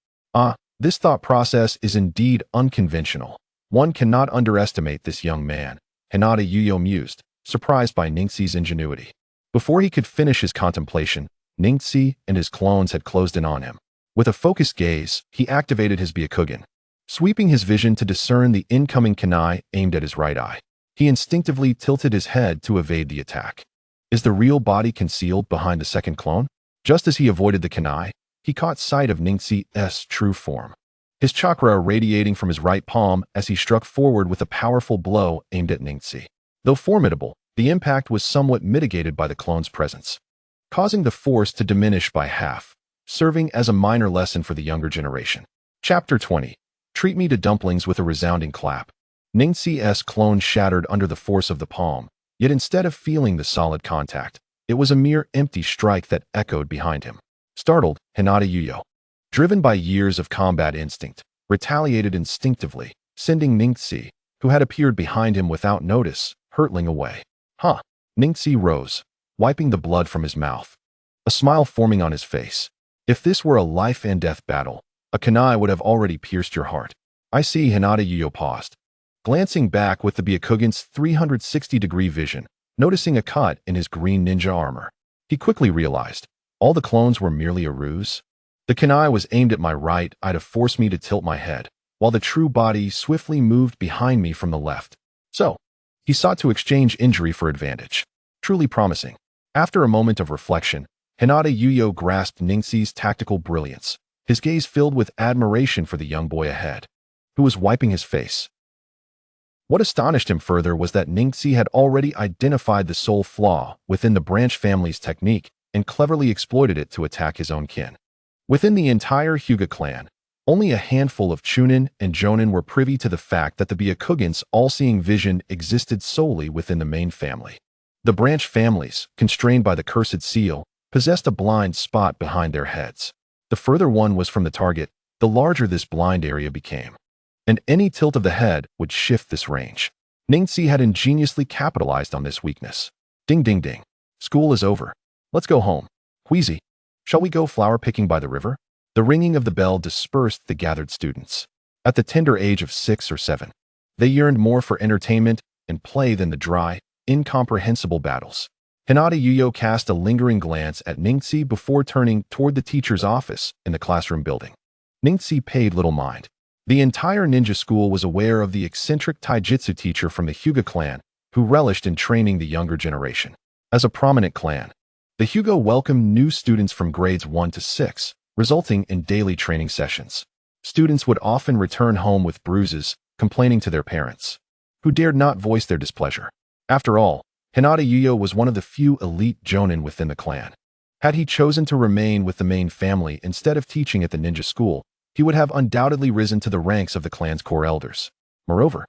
This thought process is indeed unconventional. One cannot underestimate this young man, Hinata Yuyo mused, surprised by Ningxi's ingenuity. Before he could finish his contemplation, Ningxi and his clones had closed in on him. With a focused gaze, he activated his Byakugan, sweeping his vision to discern the incoming kunai aimed at his right eye. He instinctively tilted his head to evade the attack. Is the real body concealed behind the second clone? Just as he avoided the kunai, he caught sight of Ningxi's true form, his chakra radiating from his right palm as he struck forward with a powerful blow aimed at Ningxi. Though formidable, the impact was somewhat mitigated by the clone's presence, causing the force to diminish by half, serving as a minor lesson for the younger generation. Chapter 20. Treat me to dumplings with a resounding clap. Ningxi's clone shattered under the force of the palm, yet instead of feeling the solid contact, it was a mere empty strike that echoed behind him. Startled, Hinata Yuyo, driven by years of combat instinct, retaliated instinctively, sending Ningxi, who had appeared behind him without notice, hurtling away. Ningxi rose, wiping the blood from his mouth, a smile forming on his face. If this were a life-and-death battle, a kunai would have already pierced your heart. I see. Hinata Yuyo paused, glancing back with the Byakugan's 360-degree vision, noticing a cut in his green ninja armor. He quickly realized all the clones were merely a ruse. The kunai was aimed at my right eye to force me to tilt my head, while the true body swiftly moved behind me from the left. So, he sought to exchange injury for advantage. Truly promising. After a moment of reflection, Hinata Yuyo grasped Ningxi's tactical brilliance, his gaze filled with admiration for the young boy ahead, who was wiping his face. What astonished him further was that Ningxi had already identified the sole flaw within the branch family's technique and cleverly exploited it to attack his own kin. Within the entire Hyuga clan, only a handful of Chunin and Jonin were privy to the fact that the Byakugan's all-seeing vision existed solely within the main family. The branch families, constrained by the cursed seal, possessed a blind spot behind their heads. The further one was from the target, the larger this blind area became, and any tilt of the head would shift this range. Ningxi had ingeniously capitalized on this weakness. Ding ding ding. School is over. Let's go home. Queasy, shall we go flower picking by the river? The ringing of the bell dispersed the gathered students. At the tender age of 6 or 7, they yearned more for entertainment and play than the dry, incomprehensible battles. Hinata Yuyo cast a lingering glance at Ningxi before turning toward the teacher's office in the classroom building. Ningxi paid little mind. The entire ninja school was aware of the eccentric taijutsu teacher from the Hyuga clan, who relished in training the younger generation. As a prominent clan, the Hyuga welcomed new students from grades 1 to 6, resulting in daily training sessions. Students would often return home with bruises, complaining to their parents, who dared not voice their displeasure. After all, Hinata Yuyo was one of the few elite jonin within the clan. Had he chosen to remain with the main family instead of teaching at the ninja school, he would have undoubtedly risen to the ranks of the clan's core elders. Moreover,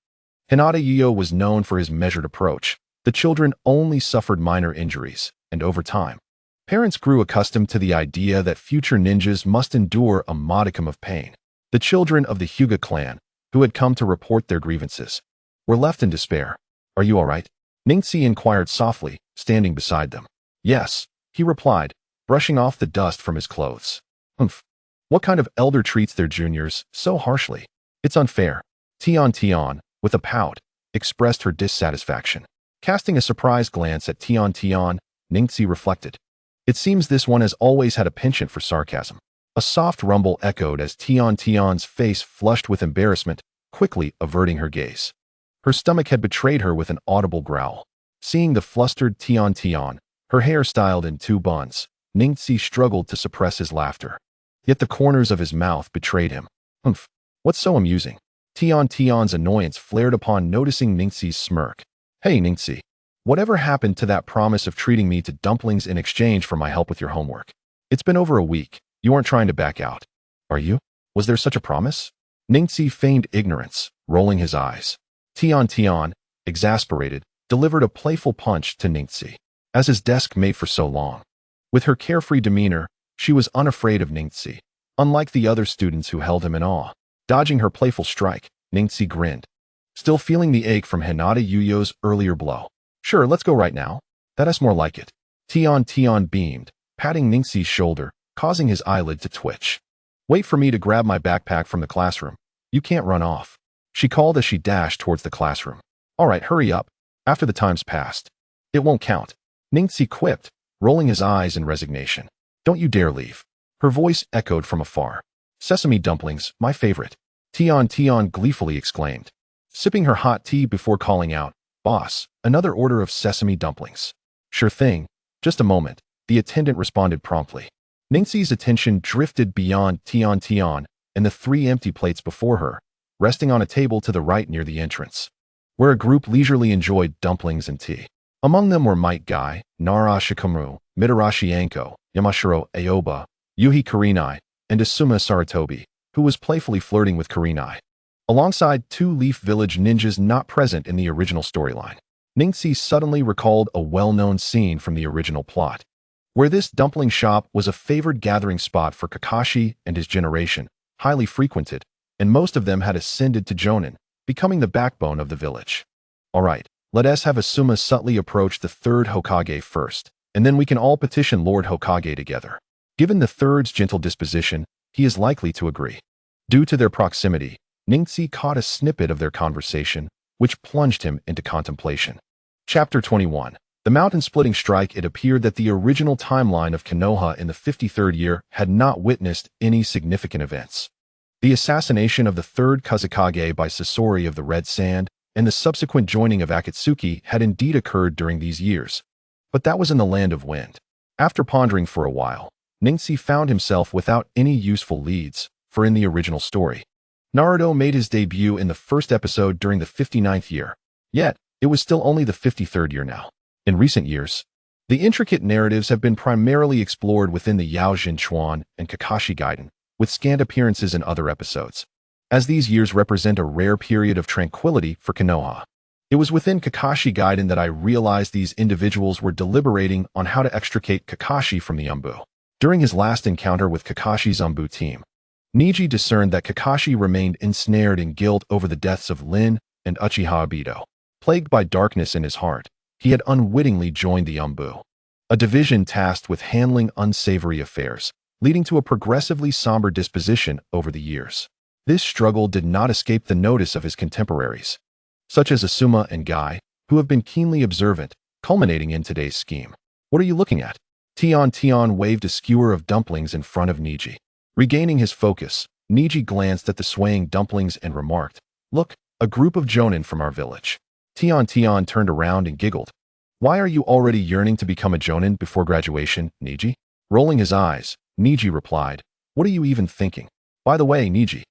Hinata Yuyo was known for his measured approach. The children only suffered minor injuries, and over time, parents grew accustomed to the idea that future ninjas must endure a modicum of pain. The children of the Hyuga clan, who had come to report their grievances, were left in despair. Are you all right? Ningxi inquired softly, standing beside them. Yes, he replied, brushing off the dust from his clothes. Humph. What kind of elder treats their juniors so harshly? It's unfair. Tian, with a pout, expressed her dissatisfaction. Casting a surprised glance at Tian, Ningxi reflected. It seems this one has always had a penchant for sarcasm. A soft rumble echoed as Tian's face flushed with embarrassment, quickly averting her gaze. Her stomach had betrayed her with an audible growl. Seeing the flustered Tian, her hair styled in 2 buns, Ningxi struggled to suppress his laughter. Yet the corners of his mouth betrayed him. Humph, what's so amusing? Tian's annoyance flared upon noticing Ningxi's smirk. Hey Ningxi, whatever happened to that promise of treating me to dumplings in exchange for my help with your homework? It's been over a week. You aren't trying to back out, are you? Was there such a promise? Ningxi feigned ignorance, rolling his eyes. Tian, exasperated, delivered a playful punch to Ningxi, as his desk mate for so long. With her carefree demeanor, she was unafraid of Ningxi, unlike the other students who held him in awe. Dodging her playful strike, Ningxi grinned, still feeling the ache from Hinata Yuyo's earlier blow. Sure, let's go right now. That's more like it. Tian beamed, patting Ningxi's shoulder, causing his eyelid to twitch. Wait for me to grab my backpack from the classroom. You can't run off, she called as she dashed towards the classroom. All right, hurry up. After the time's passed. It won't count, Ningxi quipped, rolling his eyes in resignation. Don't you dare leave. Her voice echoed from afar. Sesame dumplings, my favorite. Tian gleefully exclaimed, sipping her hot tea before calling out, Boss, another order of sesame dumplings. Sure thing. Just a moment, the attendant responded promptly. Ningxi's attention drifted beyond Tian and the 3 empty plates before her, resting on a table to the right near the entrance, where a group leisurely enjoyed dumplings and tea. Among them were Might Guy, Nara Shikamu, Mitarashi Anko, Yamashiro Aoba, Yuhi Kurenai, and Asuma Saratobi, who was playfully flirting with Kurenai, alongside 2 Leaf Village ninjas not present in the original storyline. Ningxi suddenly recalled a well-known scene from the original plot, where this dumpling shop was a favored gathering spot for Kakashi and his generation, highly frequented, and most of them had ascended to Jonin, becoming the backbone of the village. All right, let us have Asuma subtly approach the 3rd Hokage first, and then we can all petition Lord Hokage together. Given the 3rd's gentle disposition, he is likely to agree. Due to their proximity, Ningxi caught a snippet of their conversation, which plunged him into contemplation. Chapter 21. The mountain-splitting strike. It appeared that the original timeline of Konoha in the 53rd year had not witnessed any significant events. The assassination of the 3rd Kazekage by Sasori of the Red Sand and the subsequent joining of Akatsuki had indeed occurred during these years. But that was in the land of wind. After pondering for a while, Ningxi found himself without any useful leads, for in the original story, Naruto made his debut in the 1st episode during the 59th year. Yet, it was still only the 53rd year now. In recent years, the intricate narratives have been primarily explored within the Yaojin Chuan and Kakashi Gaiden, with scant appearances in other episodes. As these years represent a rare period of tranquility for Konoha, it was within Kakashi Gaiden that I realized these individuals were deliberating on how to extricate Kakashi from the Umbu. During his last encounter with Kakashi's Umbu team, Neji discerned that Kakashi remained ensnared in guilt over the deaths of Lin and Uchiha Obito. Plagued by darkness in his heart, he had unwittingly joined the Umbu, a division tasked with handling unsavory affairs, leading to a progressively somber disposition over the years. This struggle did not escape the notice of his contemporaries, such as Asuma and Guy, who have been keenly observant, culminating in today's scheme. What are you looking at? Tian waved a skewer of dumplings in front of Neji. Regaining his focus, Neji glanced at the swaying dumplings and remarked, Look, a group of Jonin from our village. Tian turned around and giggled. Why are you already yearning to become a Jonin before graduation, Neji? Rolling his eyes, Neji replied, What are you even thinking? By the way, Neji,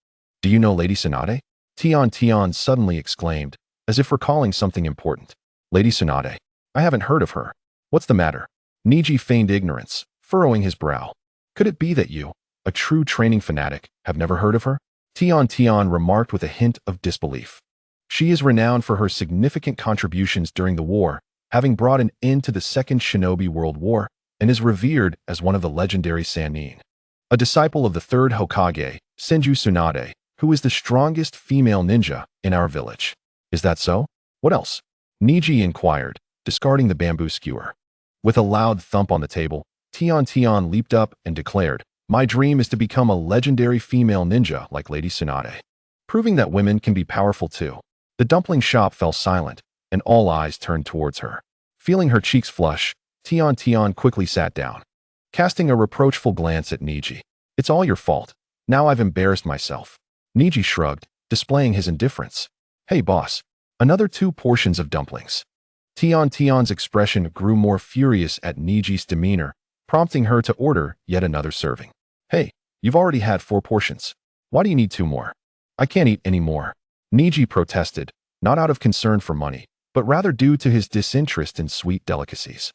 do you know Lady Tsunade? Tian suddenly exclaimed, as if recalling something important. Lady Tsunade? I haven't heard of her. What's the matter? Neji feigned ignorance, furrowing his brow. Could it be that you, a true training fanatic, have never heard of her? Tian remarked with a hint of disbelief. She is renowned for her significant contributions during the war, having brought an end to the Second Shinobi World War, and is revered as one of the legendary Sannin. A disciple of the 3rd Hokage, Senju Tsunade, who is the strongest female ninja in our village. Is that so? What else? Neji inquired, discarding the bamboo skewer. With a loud thump on the table, Tian leaped up and declared, My dream is to become a legendary female ninja like Lady Tsunade, proving that women can be powerful too. The dumpling shop fell silent, and all eyes turned towards her. Feeling her cheeks flush, Tian quickly sat down, casting a reproachful glance at Neji. It's all your fault. Now I've embarrassed myself. Neji shrugged, displaying his indifference. Hey boss, another 2 portions of dumplings. Tian's expression grew more furious at Neji's demeanor, prompting her to order yet another serving. Hey, you've already had 4 portions. Why do you need 2 more? I can't eat any more. Neji protested, not out of concern for money, but rather due to his disinterest in sweet delicacies.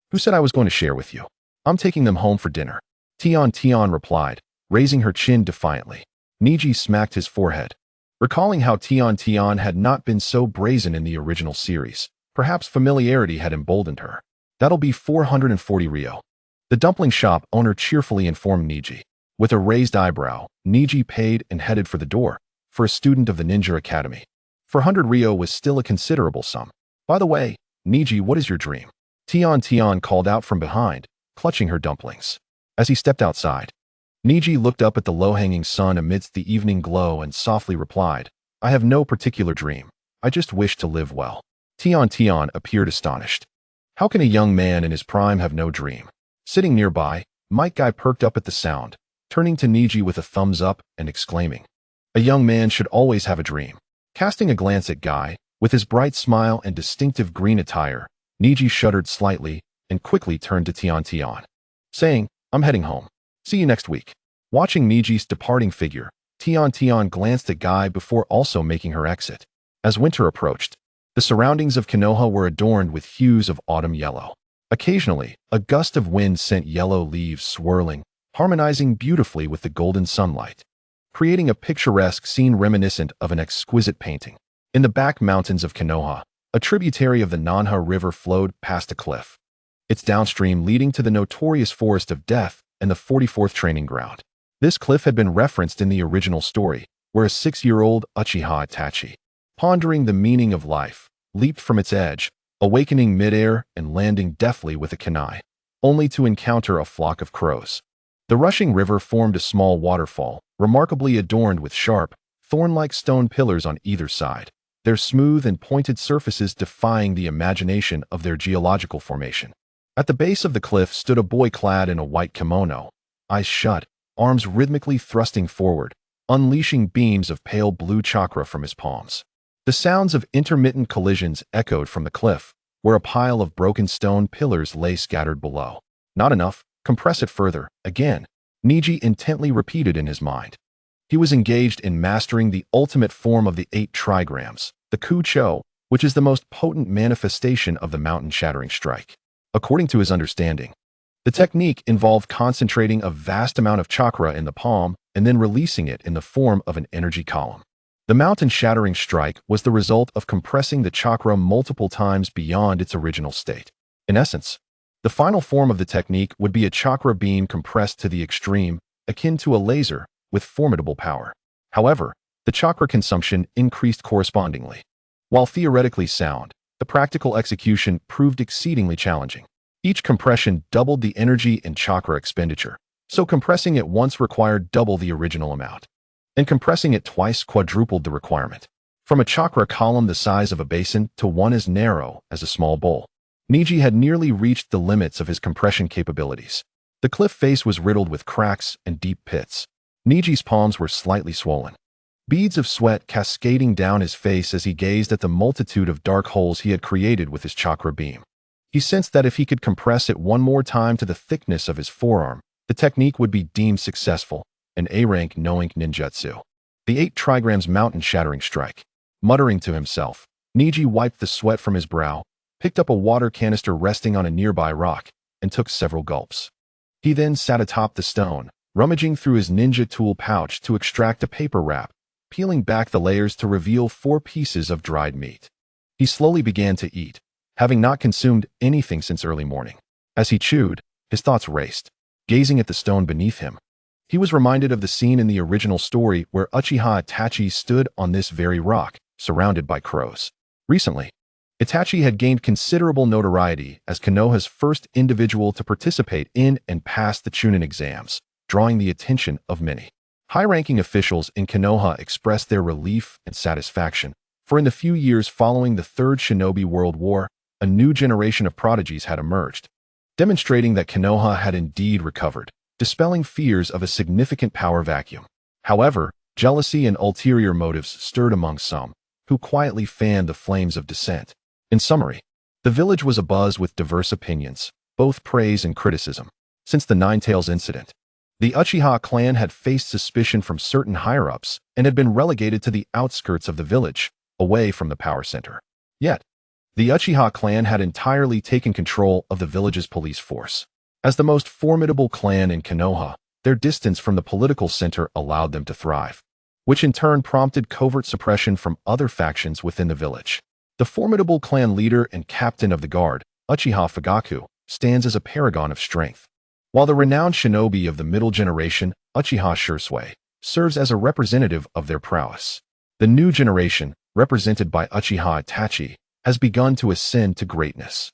Who said I was going to share with you? I'm taking them home for dinner. Tian replied, raising her chin defiantly. Neji smacked his forehead. Recalling how Tian had not been so brazen in the original series, Perhaps familiarity had emboldened her. That'll be 440 Rio. The dumpling shop owner cheerfully informed Neji. With a raised eyebrow, Neji paid and headed for the door. For a student of the Ninja Academy, 400 Rio was still a considerable sum. By the way, Neji, what is your dream? Tian called out from behind, clutching her dumplings. As he stepped outside, Neji looked up at the low-hanging sun amidst the evening glow and softly replied, I have no particular dream. I just wish to live well. Tian appeared astonished. How can a young man in his prime have no dream? Sitting nearby, Mike Guy perked up at the sound, turning to Neji with a thumbs up and exclaiming, a young man should always have a dream. Casting a glance at Guy, with his bright smile and distinctive green attire, Neji shuddered slightly and quickly turned to Tian, saying, I'm heading home. See you next week. Watching Neji's departing figure, Tian glanced at Guy before also making her exit. As winter approached, the surroundings of Konoha were adorned with hues of autumn yellow. Occasionally, a gust of wind sent yellow leaves swirling, harmonizing beautifully with the golden sunlight, creating a picturesque scene reminiscent of an exquisite painting. In the back mountains of Konoha, a tributary of the Nanha River flowed past a cliff, its downstream leading to the notorious Forest of Death and the 44th Training Ground. This cliff had been referenced in the original story, where a 6-year-old Uchiha Itachi, pondering the meaning of life, leaped from its edge, awakening midair and landing deftly with a kunai, only to encounter a flock of crows. The rushing river formed a small waterfall, remarkably adorned with sharp, thorn-like stone pillars on either side, their smooth and pointed surfaces defying the imagination of their geological formation. At the base of the cliff stood a boy clad in a white kimono, eyes shut, arms rhythmically thrusting forward, unleashing beams of pale blue chakra from his palms. The sounds of intermittent collisions echoed from the cliff, where a pile of broken stone pillars lay scattered below. Not enough, compress it further, again, Neji intently repeated in his mind. He was engaged in mastering the ultimate form of the 8 trigrams, the Ku-Cho, which is the most potent manifestation of the mountain-shattering strike. According to his understanding, the technique involved concentrating a vast amount of chakra in the palm and then releasing it in the form of an energy column. The mountain-shattering strike was the result of compressing the chakra multiple times beyond its original state. In essence, the final form of the technique would be a chakra beam compressed to the extreme, akin to a laser, with formidable power. However, the chakra consumption increased correspondingly. While theoretically sound, the practical execution proved exceedingly challenging. Each compression doubled the energy and chakra expenditure, so compressing it once required double the original amount, and compressing it twice quadrupled the requirement. From a chakra column the size of a basin to one as narrow as a small bowl, Neji had nearly reached the limits of his compression capabilities. The cliff face was riddled with cracks and deep pits. Neji's palms were slightly swollen, beads of sweat cascading down his face as he gazed at the multitude of dark holes he had created with his chakra beam. He sensed that if he could compress it one more time to the thickness of his forearm, the technique would be deemed successful, an A-rank knowing ninjutsu. The 8 trigrams mountain-shattering strike. Muttering to himself, Neji wiped the sweat from his brow, picked up a water canister resting on a nearby rock, and took several gulps. He then sat atop the stone, rummaging through his ninja tool pouch to extract a paper wrap, peeling back the layers to reveal 4 pieces of dried meat. He slowly began to eat, having not consumed anything since early morning. As he chewed, his thoughts raced, gazing at the stone beneath him. He was reminded of the scene in the original story where Uchiha Itachi stood on this very rock, surrounded by crows. Recently, Itachi had gained considerable notoriety as Konoha's first individual to participate in and pass the Chunin exams, drawing the attention of many. High-ranking officials in Konoha expressed their relief and satisfaction, for in the few years following the Third Shinobi World War, a new generation of prodigies had emerged, demonstrating that Konoha had indeed recovered, dispelling fears of a significant power vacuum. However, jealousy and ulterior motives stirred among some, who quietly fanned the flames of dissent. In summary, the village was abuzz with diverse opinions, both praise and criticism. Since the Ninetales incident, the Uchiha clan had faced suspicion from certain higher-ups and had been relegated to the outskirts of the village, away from the power center. Yet, the Uchiha clan had entirely taken control of the village's police force. As the most formidable clan in Konoha, their distance from the political center allowed them to thrive, which in turn prompted covert suppression from other factions within the village. The formidable clan leader and captain of the guard, Uchiha Fugaku, stands as a paragon of strength. While the renowned shinobi of the middle generation, Uchiha Shursui, serves as a representative of their prowess. The new generation, represented by Uchiha Itachi, has begun to ascend to greatness.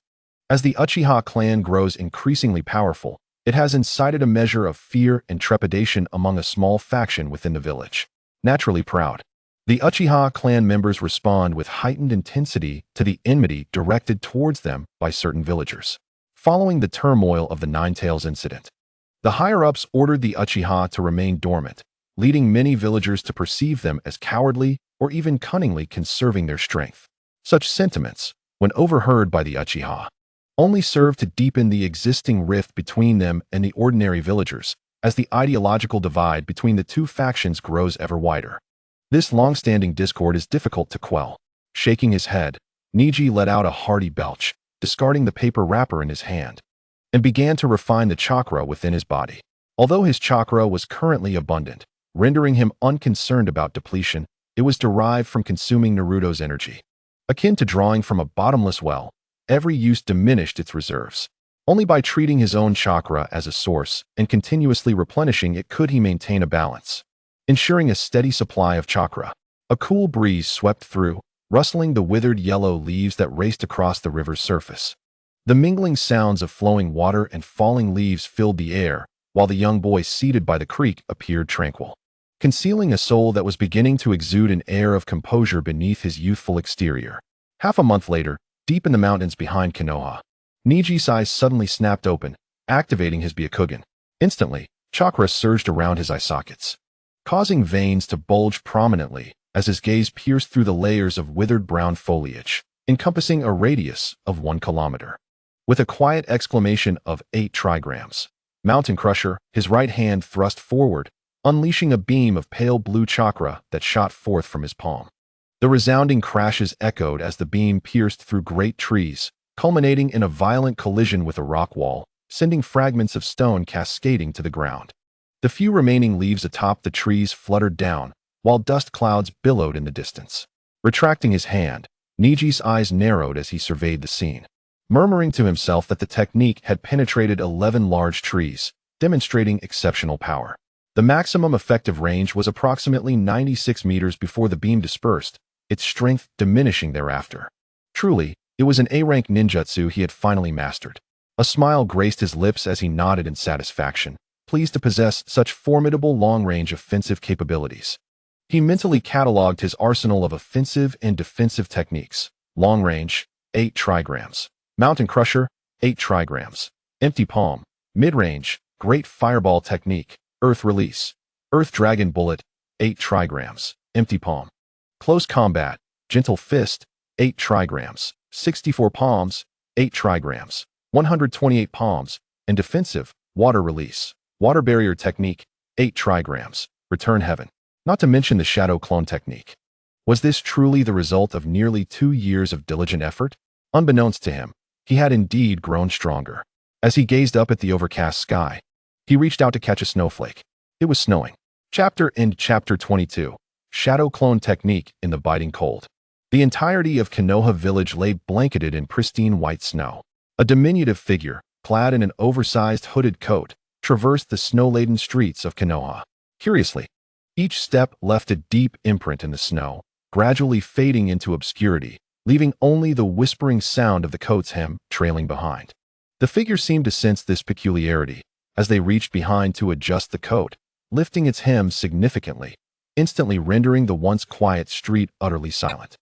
As the Uchiha clan grows increasingly powerful, it has incited a measure of fear and trepidation among a small faction within the village. Naturally proud, the Uchiha clan members respond with heightened intensity to the enmity directed towards them by certain villagers. Following the turmoil of the Nine-Tails incident, the higher-ups ordered the Uchiha to remain dormant, leading many villagers to perceive them as cowardly or even cunningly conserving their strength. Such sentiments, when overheard by the Uchiha, only serve to deepen the existing rift between them and the ordinary villagers, as the ideological divide between the two factions grows ever wider. This long-standing discord is difficult to quell. Shaking his head, Neji let out a hearty belch, discarding the paper wrapper in his hand, and began to refine the chakra within his body. Although his chakra was currently abundant, rendering him unconcerned about depletion, it was derived from consuming Naruto's energy. Akin to drawing from a bottomless well, every use diminished its reserves. Only by treating his own chakra as a source and continuously replenishing it could he maintain a balance, ensuring a steady supply of chakra. A cool breeze swept through, rustling the withered yellow leaves that raced across the river's surface. The mingling sounds of flowing water and falling leaves filled the air, while the young boy seated by the creek appeared tranquil, concealing a soul that was beginning to exude an air of composure beneath his youthful exterior. Half a month later, deep in the mountains behind Konoha, Neji's eyes suddenly snapped open, activating his Byakugan. Instantly, chakra surged around his eye sockets, causing veins to bulge prominently as his gaze pierced through the layers of withered brown foliage, encompassing a radius of 1 kilometer. With a quiet exclamation of 8 trigrams, Mountain Crusher, his right hand thrust forward, unleashing a beam of pale blue chakra that shot forth from his palm. The resounding crashes echoed as the beam pierced through great trees, culminating in a violent collision with a rock wall, sending fragments of stone cascading to the ground. The few remaining leaves atop the trees fluttered down, while dust clouds billowed in the distance. Retracting his hand, Neji's eyes narrowed as he surveyed the scene, murmuring to himself that the technique had penetrated 11 large trees, demonstrating exceptional power. The maximum effective range was approximately 96 meters before the beam dispersed, its strength diminishing thereafter. Truly, it was an A-rank ninjutsu he had finally mastered. A smile graced his lips as he nodded in satisfaction, pleased to possess such formidable long-range offensive capabilities. He mentally cataloged his arsenal of offensive and defensive techniques. Long range, 8 trigrams. Mountain Crusher, 8 trigrams. Empty Palm. Mid-range, Great Fireball Technique. Earth Release. Earth Dragon Bullet, 8 trigrams. Empty Palm. Close Combat, Gentle Fist, 8 trigrams. 64 palms, 8 trigrams. 128 palms. And Defensive, Water Release. Water Barrier Technique, 8 trigrams. Return Heaven. Not to mention the Shadow Clone Technique. Was this truly the result of nearly 2 years of diligent effort? Unbeknownst to him, he had indeed grown stronger. As he gazed up at the overcast sky, he reached out to catch a snowflake. It was snowing. Chapter 22. Shadow Clone Technique in the Biting Cold. The entirety of Konoha village lay blanketed in pristine white snow. A diminutive figure, clad in an oversized hooded coat, traversed the snow-laden streets of Konoha. Curiously, each step left a deep imprint in the snow, gradually fading into obscurity, leaving only the whispering sound of the coat's hem trailing behind. The figure seemed to sense this peculiarity, as they reached behind to adjust the coat, lifting its hem significantly, instantly rendering the once quiet street utterly silent.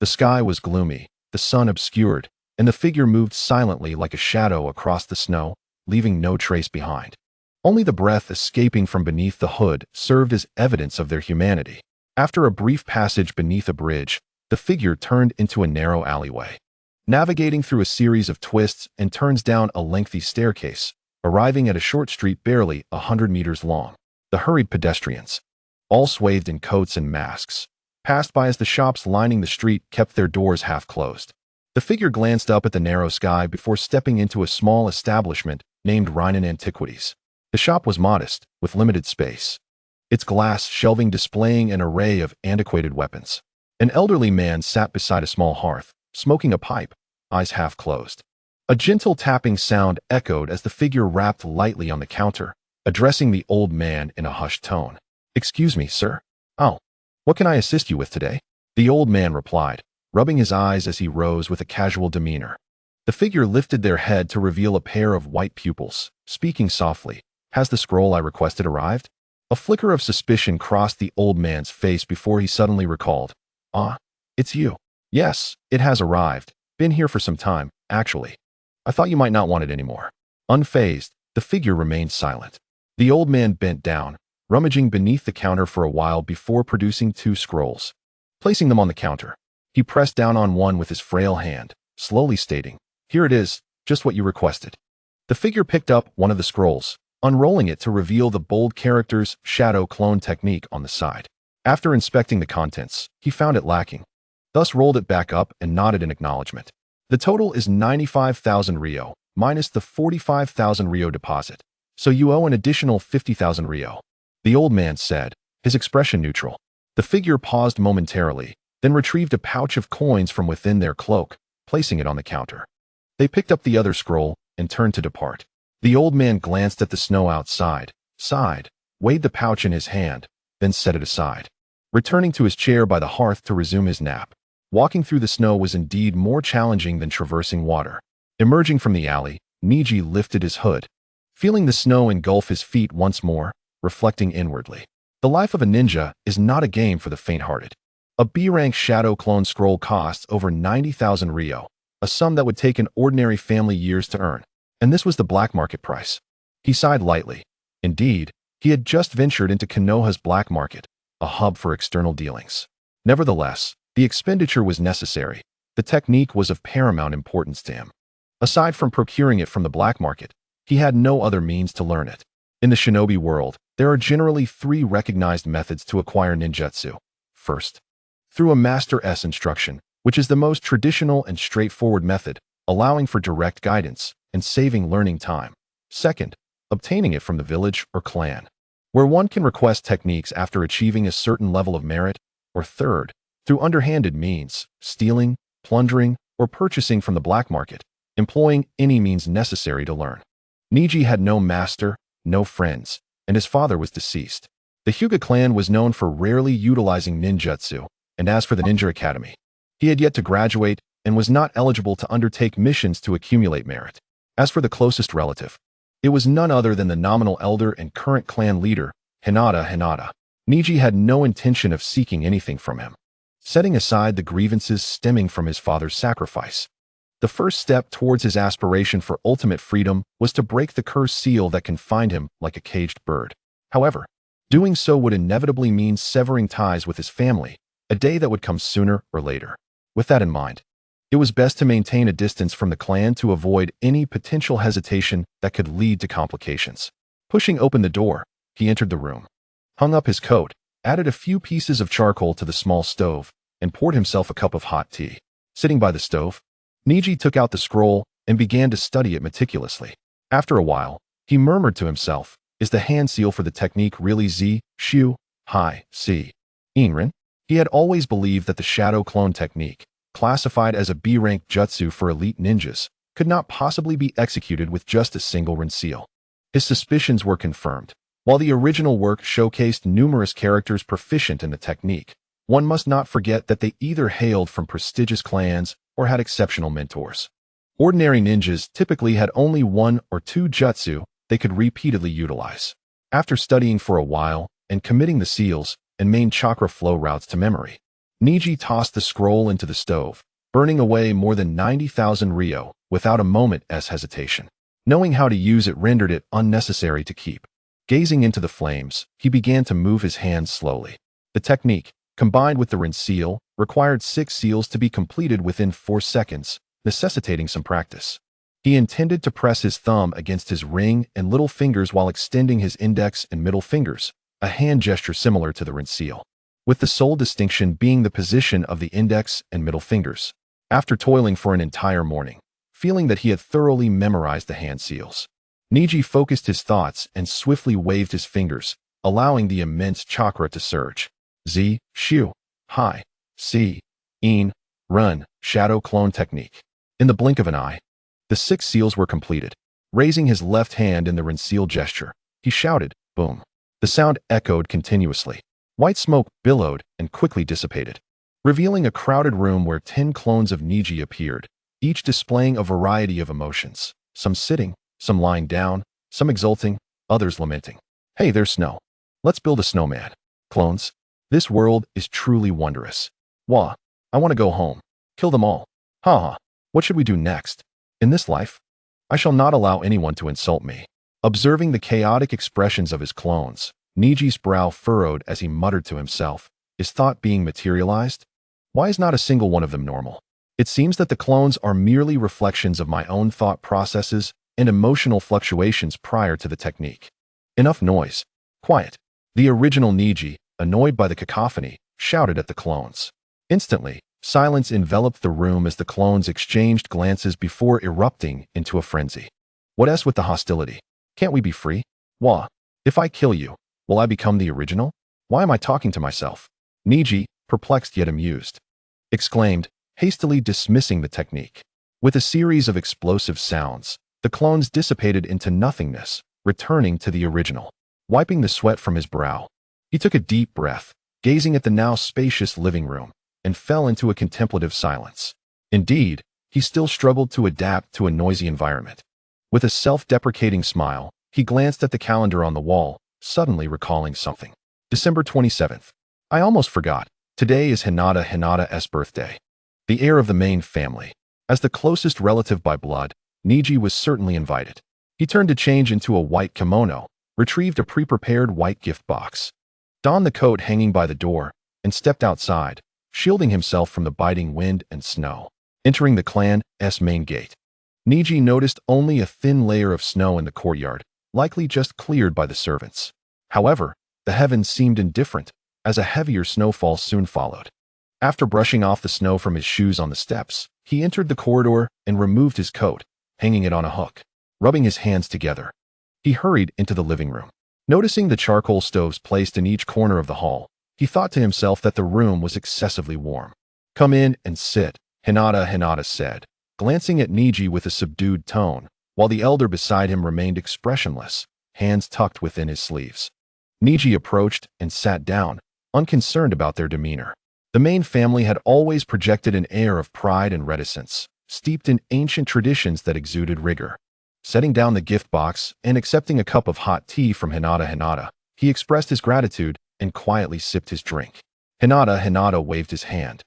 The sky was gloomy, the sun obscured, and the figure moved silently like a shadow across the snow, leaving no trace behind. Only the breath escaping from beneath the hood served as evidence of their humanity. After a brief passage beneath a bridge, the figure turned into a narrow alleyway, navigating through a series of twists and turns down a lengthy staircase, arriving at a short street barely 100 meters long. The hurried pedestrians, all swathed in coats and masks, passed by as the shops lining the street kept their doors half closed. The figure glanced up at the narrow sky before stepping into a small establishment named Rinnegan Antiquities. The shop was modest, with limited space, its glass shelving displaying an array of antiquated weapons. An elderly man sat beside a small hearth, smoking a pipe, eyes half closed. A gentle tapping sound echoed as the figure rapped lightly on the counter, addressing the old man in a hushed tone. "Excuse me, sir. Oh, what can I assist you with today?" The old man replied, rubbing his eyes as he rose with a casual demeanor. The figure lifted their head to reveal a pair of white pupils, speaking softly. "Has the scroll I requested arrived?" A flicker of suspicion crossed the old man's face before he suddenly recalled. "Ah, it's you." "Yes, it has arrived. Been here for some time, actually. I thought you might not want it anymore." Unfazed, the figure remained silent. The old man bent down, rummaging beneath the counter for a while before producing 2 scrolls. Placing them on the counter, he pressed down on one with his frail hand, slowly stating, "Here it is, just what you requested." The figure picked up one of the scrolls, unrolling it to reveal the bold characters shadow clone technique on the side. After inspecting the contents, he found it lacking, thus rolled it back up and nodded in acknowledgement. "The total is 95,000 Rio, minus the 45,000 Rio deposit, so you owe an additional 50,000 Rio," the old man said, his expression neutral. The figure paused momentarily, then retrieved a pouch of coins from within their cloak, placing it on the counter. They picked up the other scroll and turned to depart. The old man glanced at the snow outside, sighed, weighed the pouch in his hand, then set it aside, returning to his chair by the hearth to resume his nap. Walking through the snow was indeed more challenging than traversing water. Emerging from the alley, Neji lifted his hood, feeling the snow engulf his feet once more, reflecting inwardly. The life of a ninja is not a game for the faint-hearted. A B-rank shadow clone scroll costs over 90,000 Rio, a sum that would take an ordinary family years to earn. And this was the black market price. He sighed lightly. Indeed, he had just ventured into Konoha's black market, a hub for external dealings. Nevertheless, the expenditure was necessary. The technique was of paramount importance to him. Aside from procuring it from the black market, he had no other means to learn it. In the shinobi world, there are generally 3 recognized methods to acquire ninjutsu. First, through a Master S instruction, which is the most traditional and straightforward method, allowing for direct guidance and saving learning time. Second, obtaining it from the village or clan, where one can request techniques after achieving a certain level of merit. Or third, through underhanded means, stealing, plundering, or purchasing from the black market, employing any means necessary to learn. Neji had no master, no friends, and his father was deceased. The Hyuga clan was known for rarely utilizing ninjutsu, and as for the ninja academy, he had yet to graduate and was not eligible to undertake missions to accumulate merit. As for the closest relative, it was none other than the nominal elder and current clan leader, Hinata. Neji had no intention of seeking anything from him, setting aside the grievances stemming from his father's sacrifice. The first step towards his aspiration for ultimate freedom was to break the cursed seal that confined him like a caged bird. However, doing so would inevitably mean severing ties with his family, a day that would come sooner or later. With that in mind, it was best to maintain a distance from the clan to avoid any potential hesitation that could lead to complications. Pushing open the door, he entered the room, hung up his coat, added a few pieces of charcoal to the small stove, and poured himself a cup of hot tea. Sitting by the stove, Neji took out the scroll and began to study it meticulously. After a while, he murmured to himself, "Is the hand seal for the technique really Z, Shu, Hai, Si, Inrin?" He had always believed that the shadow clone technique, classified as a B-rank jutsu for elite ninjas, could not possibly be executed with just a single Rin seal. His suspicions were confirmed. While the original work showcased numerous characters proficient in the technique, one must not forget that they either hailed from prestigious clans or had exceptional mentors. Ordinary ninjas typically had only 1 or 2 jutsu they could repeatedly utilize. After studying for a while and committing the seals and main chakra flow routes to memory, Neji tossed the scroll into the stove, burning away more than 90,000 Rio without a moment's hesitation. Knowing how to use it rendered it unnecessary to keep. Gazing into the flames, he began to move his hands slowly. The technique, combined with the Rin seal, required 6 seals to be completed within 4 seconds, necessitating some practice. He intended to press his thumb against his ring and little fingers while extending his index and middle fingers, a hand gesture similar to the Rin seal, with the sole distinction being the position of the index and middle fingers. After toiling for an entire morning, feeling that he had thoroughly memorized the hand seals, Neji focused his thoughts and swiftly waved his fingers, allowing the immense chakra to surge. Z, Shu, Hai, Si, In, Run, shadow clone technique. In the blink of an eye, the 6 seals were completed. Raising his left hand in the Rin seal gesture, he shouted, boom. The sound echoed continuously. White smoke billowed and quickly dissipated, revealing a crowded room where 10 clones of Neji appeared, each displaying a variety of emotions, some sitting, some lying down, some exulting, others lamenting. Hey, there's snow. Let's build a snowman. Clones, this world is truly wondrous. Wah, I want to go home. Kill them all. Haha, what should we do next? In this life, I shall not allow anyone to insult me. Observing the chaotic expressions of his clones, Neji's brow furrowed as he muttered to himself, is thought being materialized? Why is not a single one of them normal? It seems that the clones are merely reflections of my own thought processes and emotional fluctuations prior to the technique. Enough noise. Quiet. The original Neji, annoyed by the cacophony, shouted at the clones. Instantly, silence enveloped the room as the clones exchanged glances before erupting into a frenzy. What else with the hostility? Can't we be free? Wah. If I kill you, will I become the original? Why am I talking to myself? Neji, perplexed yet amused, exclaimed, hastily dismissing the technique. With a series of explosive sounds, the clones dissipated into nothingness, returning to the original. Wiping the sweat from his brow, he took a deep breath, gazing at the now spacious living room, and fell into a contemplative silence. Indeed, he still struggled to adapt to a noisy environment. With a self-deprecating smile, he glanced at the calendar on the wall, suddenly recalling something. December 27th. I almost forgot. Today is Hinata's birthday. The heir of the main family. As the closest relative by blood, Neji was certainly invited. He turned to change into a white kimono, retrieved a pre-prepared white gift box, donned the coat hanging by the door, and stepped outside, shielding himself from the biting wind and snow. Entering the clan's main gate, Neji noticed only a thin layer of snow in the courtyard, likely just cleared by the servants. However, the heavens seemed indifferent, as a heavier snowfall soon followed. After brushing off the snow from his shoes on the steps, he entered the corridor and removed his coat, hanging it on a hook. Rubbing his hands together, he hurried into the living room. Noticing the charcoal stoves placed in each corner of the hall, he thought to himself that the room was excessively warm. Come in and sit, Hinata said, glancing at Neji with a subdued tone, while the elder beside him remained expressionless, hands tucked within his sleeves. Neji approached and sat down, unconcerned about their demeanor. The main family had always projected an air of pride and reticence, steeped in ancient traditions that exuded rigor. Setting down the gift box and accepting a cup of hot tea from Hinata, he expressed his gratitude and quietly sipped his drink. Hinata waved his hand,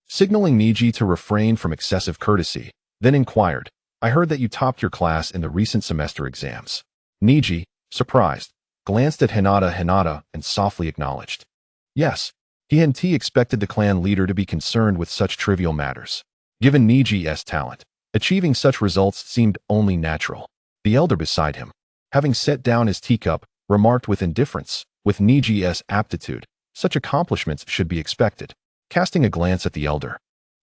signaling Neji to refrain from excessive courtesy, then inquired, I heard that you topped your class in the recent semester exams. Neji, surprised, glanced at Hinata and softly acknowledged. Yes, he expected the clan leader to be concerned with such trivial matters. Given Neji's talent, achieving such results seemed only natural. The elder beside him, having set down his teacup, remarked with indifference, with Neji's aptitude, such accomplishments should be expected. Casting a glance at the elder,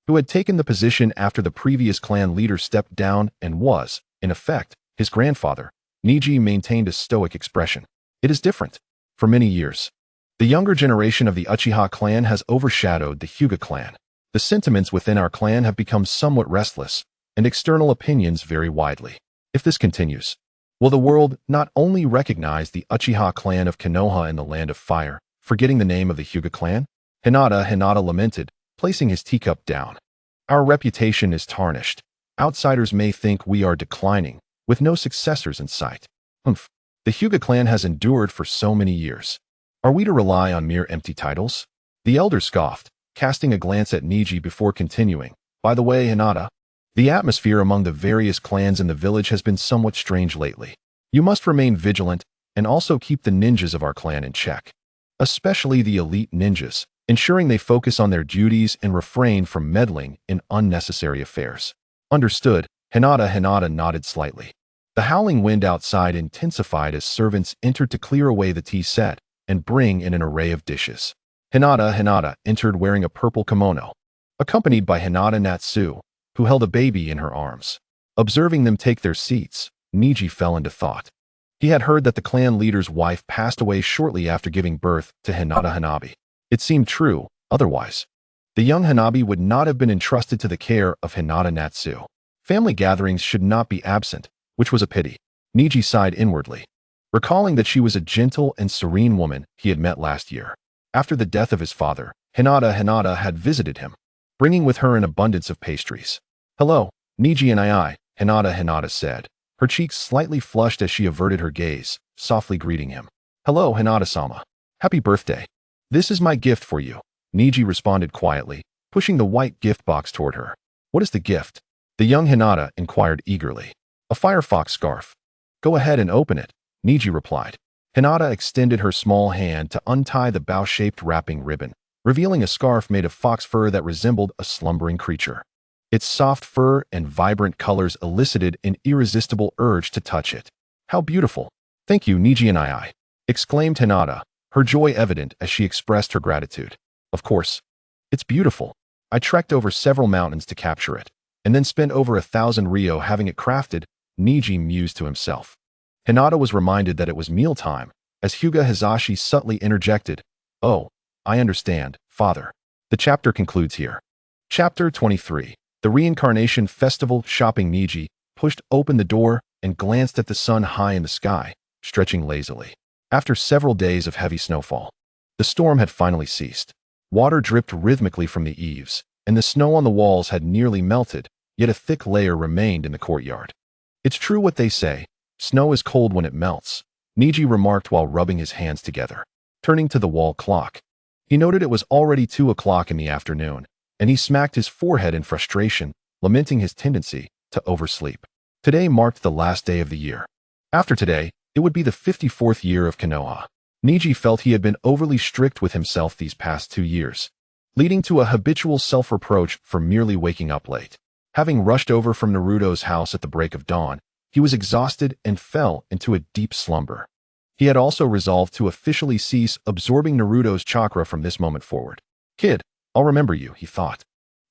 who had taken the position after the previous clan leader stepped down and was, in effect, his grandfather, Neji maintained a stoic expression. It is different. For many years, the younger generation of the Uchiha clan has overshadowed the Hyuga clan. The sentiments within our clan have become somewhat restless, and external opinions vary widely. If this continues, will the world not only recognize the Uchiha clan of Konoha in the Land of Fire, forgetting the name of the Hyuga clan? Hinata lamented, placing his teacup down. Our reputation is tarnished. Outsiders may think we are declining, with no successors in sight. Humph. The Hyuga clan has endured for so many years. Are we to rely on mere empty titles? The elder scoffed, casting a glance at Neji before continuing. By the way, Hinata, the atmosphere among the various clans in the village has been somewhat strange lately. You must remain vigilant and also keep the ninjas of our clan in check, especially the elite ninjas, ensuring they focus on their duties and refrain from meddling in unnecessary affairs. Understood, Hinata nodded slightly. The howling wind outside intensified as servants entered to clear away the tea set and bring in an array of dishes. Hinata entered wearing a purple kimono, accompanied by Hinata Natsu, who held a baby in her arms. Observing them take their seats, Neji fell into thought. He had heard that the clan leader's wife passed away shortly after giving birth to Hinata Hanabi. It seemed true, otherwise. The young Hanabi would not have been entrusted to the care of Hinata Natsu. Family gatherings should not be absent, which was a pity. Neji sighed inwardly, recalling that she was a gentle and serene woman he had met last year. After the death of his father, Hinata had visited him, bringing with her an abundance of pastries. "Hello, Neji and I," Hinata said, her cheeks slightly flushed as she averted her gaze, softly greeting him. "Hello, Hinata-sama. Happy birthday. This is my gift for you," Neji responded quietly, pushing the white gift box toward her. "What is the gift?" The young Hinata inquired eagerly. "A firefox scarf." "Go ahead and open it," Neji replied. Hinata extended her small hand to untie the bow-shaped wrapping ribbon, revealing a scarf made of fox fur that resembled a slumbering creature. Its soft fur and vibrant colors elicited an irresistible urge to touch it. "How beautiful." "Thank you, Neji and I," exclaimed Hinata, her joy evident as she expressed her gratitude. "Of course. It's beautiful. I trekked over several mountains to capture it, and then spent over 1,000 ryo having it crafted," Neji mused to himself. Hinata was reminded that it was mealtime, as Hyuga Hizashi subtly interjected, "Oh, I understand, father." The chapter concludes here. Chapter 23. The Reincarnation Festival. Shopping. Neji pushed open the door and glanced at the sun high in the sky, stretching lazily. After several days of heavy snowfall, the storm had finally ceased. Water dripped rhythmically from the eaves, and the snow on the walls had nearly melted, yet a thick layer remained in the courtyard. "It's true what they say, snow is cold when it melts," Neji remarked while rubbing his hands together. Turning to the wall clock, he noted it was already 2 o'clock in the afternoon, and he smacked his forehead in frustration, lamenting his tendency to oversleep. Today marked the last day of the year. After today, it would be the 54th year of Konoha. Neji felt he had been overly strict with himself these past 2 years, leading to a habitual self-reproach for merely waking up late. Having rushed over from Naruto's house at the break of dawn, he was exhausted and fell into a deep slumber. He had also resolved to officially cease absorbing Naruto's chakra from this moment forward. "Kid, I'll remember you," he thought,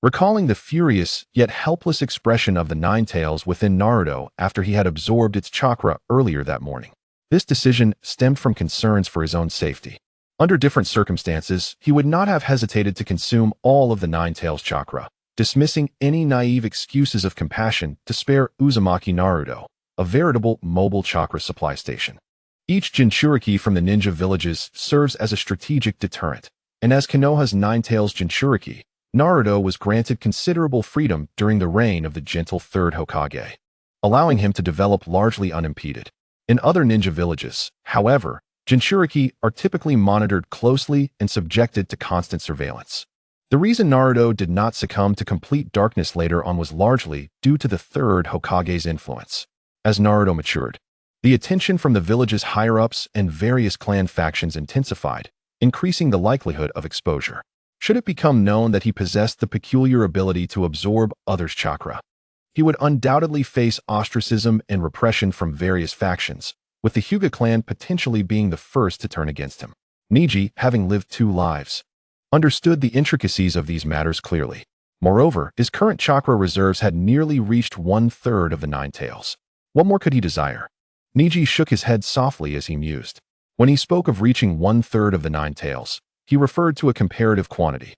recalling the furious yet helpless expression of the Nine Tails within Naruto after he had absorbed its chakra earlier that morning. This decision stemmed from concerns for his own safety. Under different circumstances, he would not have hesitated to consume all of the Nine Tails chakra, dismissing any naive excuses of compassion to spare Uzumaki Naruto, a veritable mobile chakra supply station. Each Jinchuriki from the ninja villages serves as a strategic deterrent, and as Konoha's Nine Tails Jinchuriki, Naruto was granted considerable freedom during the reign of the gentle third Hokage, allowing him to develop largely unimpeded. In other ninja villages, however, Jinchuriki are typically monitored closely and subjected to constant surveillance. The reason Naruto did not succumb to complete darkness later on was largely due to the third Hokage's influence. As Naruto matured, the attention from the village's higher-ups and various clan factions intensified, increasing the likelihood of exposure. Should it become known that he possessed the peculiar ability to absorb others' chakra, he would undoubtedly face ostracism and repression from various factions, with the Hyuga clan potentially being the first to turn against him. Neji, having lived 2 lives, understood the intricacies of these matters clearly. Moreover, his current chakra reserves had nearly reached 1/3 of the Nine Tails. What more could he desire? Neji shook his head softly as he mused. When he spoke of reaching 1/3 of the Nine Tails, he referred to a comparative quantity.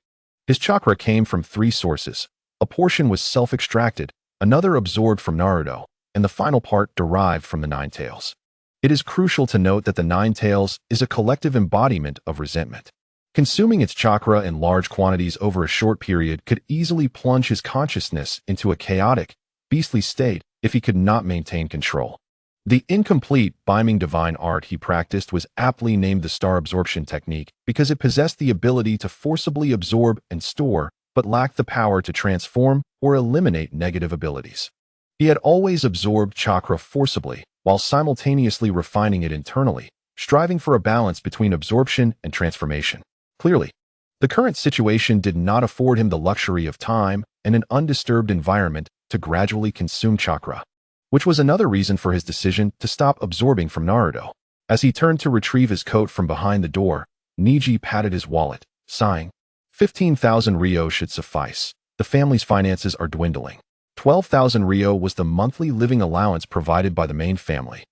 His chakra came from 3 sources. A portion was self-extracted, another absorbed from Naruto, and the final part derived from the Nine Tails. It is crucial to note that the Nine Tails is a collective embodiment of resentment. Consuming its chakra in large quantities over a short period could easily plunge his consciousness into a chaotic, beastly state if he could not maintain control. The incomplete Beiming divine art he practiced was aptly named the star absorption technique because it possessed the ability to forcibly absorb and store, but lacked the power to transform or eliminate negative abilities. He had always absorbed chakra forcibly, while simultaneously refining it internally, striving for a balance between absorption and transformation. Clearly, the current situation did not afford him the luxury of time and an undisturbed environment to gradually consume chakra, which was another reason for his decision to stop absorbing from Naruto. As he turned to retrieve his coat from behind the door, Neji patted his wallet, sighing. 15,000 ryo should suffice. The family's finances are dwindling. 12,000 ryo was the monthly living allowance provided by the main family,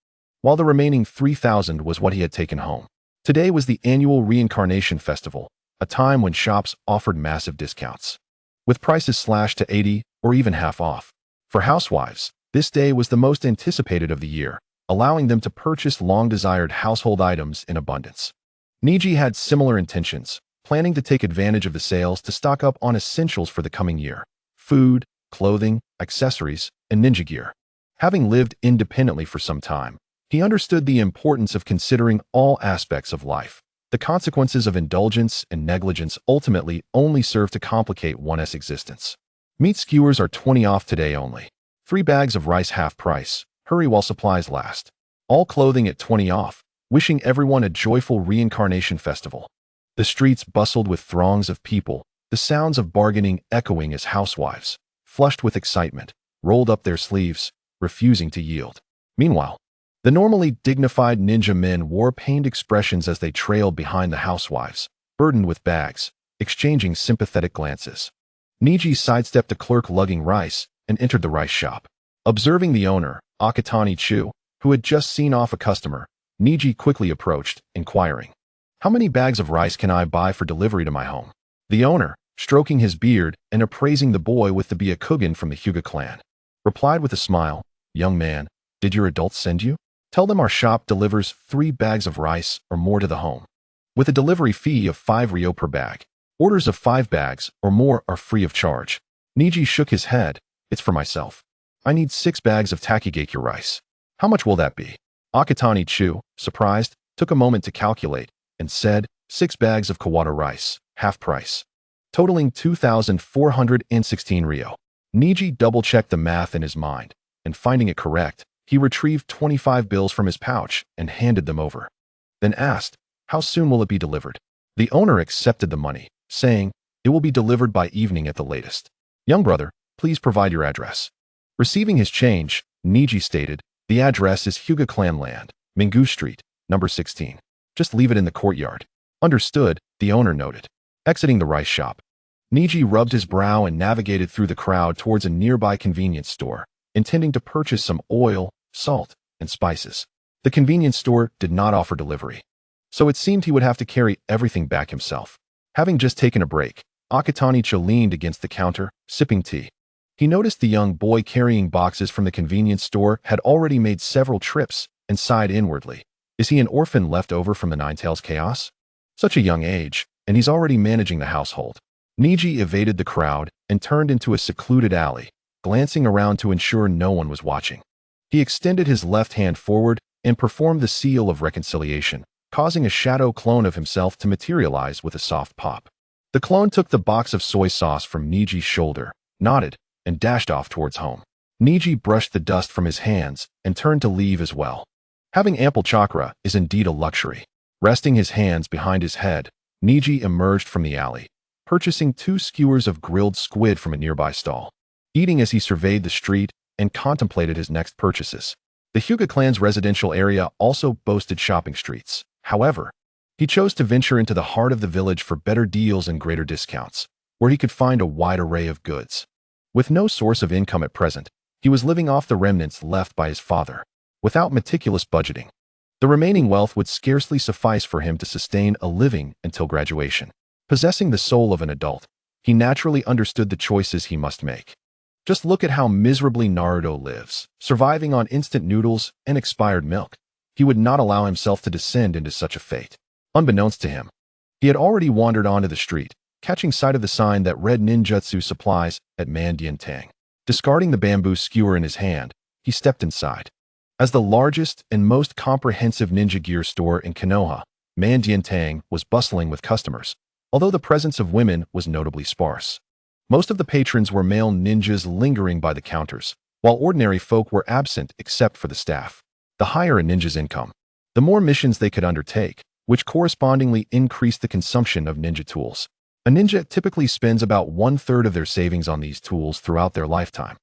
while the remaining 3,000 was what he had taken home. Today was the annual Reincarnation Festival, a time when shops offered massive discounts, with prices slashed to 80 or even half off. For housewives, this day was the most anticipated of the year, allowing them to purchase long-desired household items in abundance. Neji had similar intentions, planning to take advantage of the sales to stock up on essentials for the coming year: food, clothing, accessories, and ninja gear. Having lived independently for some time, he understood the importance of considering all aspects of life. The consequences of indulgence and negligence ultimately only serve to complicate one's existence. Meat skewers are 20 off today only. 3 bags of rice half price. Hurry while supplies last. All clothing at 20 off. Wishing everyone a joyful reincarnation festival. The streets bustled with throngs of people, the sounds of bargaining echoing as housewives, flushed with excitement, rolled up their sleeves, refusing to yield. Meanwhile, the normally dignified ninja men wore pained expressions as they trailed behind the housewives, burdened with bags, exchanging sympathetic glances. Neji sidestepped a clerk lugging rice and entered the rice shop. Observing the owner, Akatsuki, who had just seen off a customer, Neji quickly approached, inquiring, "How many bags of rice can I buy for delivery to my home?" The owner, stroking his beard and appraising the boy with the Byakugan from the Hyuga clan, replied with a smile, "Young man, did your adults send you? Tell them our shop delivers 3 bags of rice or more to the home, with a delivery fee of 5 ryo per bag. Orders of 5 bags or more are free of charge." Neji shook his head. "It's for myself. I need 6 bags of takigaki rice. How much will that be?" Akatsuki, surprised, took a moment to calculate and said, 6 bags of kawada rice, half price, totaling 2,416 ryo. Neji double-checked the math in his mind, and finding it correct, he retrieved 25 bills from his pouch and handed them over. Then asked, "How soon will it be delivered?" The owner accepted the money, saying, "It will be delivered by evening at the latest. Young brother, please provide your address." Receiving his change, Neji stated, "The address is Hyuga Clan Land, Mingu Street, number 16. Just leave it in the courtyard." "Understood," the owner noted. Exiting the rice shop, Neji rubbed his brow and navigated through the crowd towards a nearby convenience store, intending to purchase some oil, salt, and spices. The convenience store did not offer delivery, so it seemed he would have to carry everything back himself. Having just taken a break, Akatsuki leaned against the counter, sipping tea. He noticed the young boy carrying boxes from the convenience store had already made several trips and sighed inwardly. Is he an orphan left over from the Ninetales chaos? Such a young age, and he's already managing the household. Neji evaded the crowd and turned into a secluded alley, glancing around to ensure no one was watching. He extended his left hand forward and performed the seal of reconciliation, causing a shadow clone of himself to materialize with a soft pop. The clone took the box of soy sauce from Neji's shoulder, nodded, and dashed off towards home. Neji brushed the dust from his hands and turned to leave as well. Having ample chakra is indeed a luxury. Resting his hands behind his head, Neji emerged from the alley, purchasing 2 skewers of grilled squid from a nearby stall. Eating as he surveyed the street and contemplated his next purchases. The Hyuga clan's residential area also boasted shopping streets. However, he chose to venture into the heart of the village for better deals and greater discounts, where he could find a wide array of goods. With no source of income at present, he was living off the remnants left by his father. Without meticulous budgeting, the remaining wealth would scarcely suffice for him to sustain a living until graduation. Possessing the soul of an adult, he naturally understood the choices he must make. Just look at how miserably Naruto lives, surviving on instant noodles and expired milk. He would not allow himself to descend into such a fate. Unbeknownst to him, he had already wandered onto the street, catching sight of the sign that read ninjutsu supplies at Mandiantang. Discarding the bamboo skewer in his hand, he stepped inside. As the largest and most comprehensive ninja gear store in Konoha, Mandiantang was bustling with customers, although the presence of women was notably sparse. Most of the patrons were male ninjas lingering by the counters, while ordinary folk were absent except for the staff. The higher a ninja's income, the more missions they could undertake, which correspondingly increased the consumption of ninja tools. A ninja typically spends about 1/3 of their savings on these tools throughout their lifetime.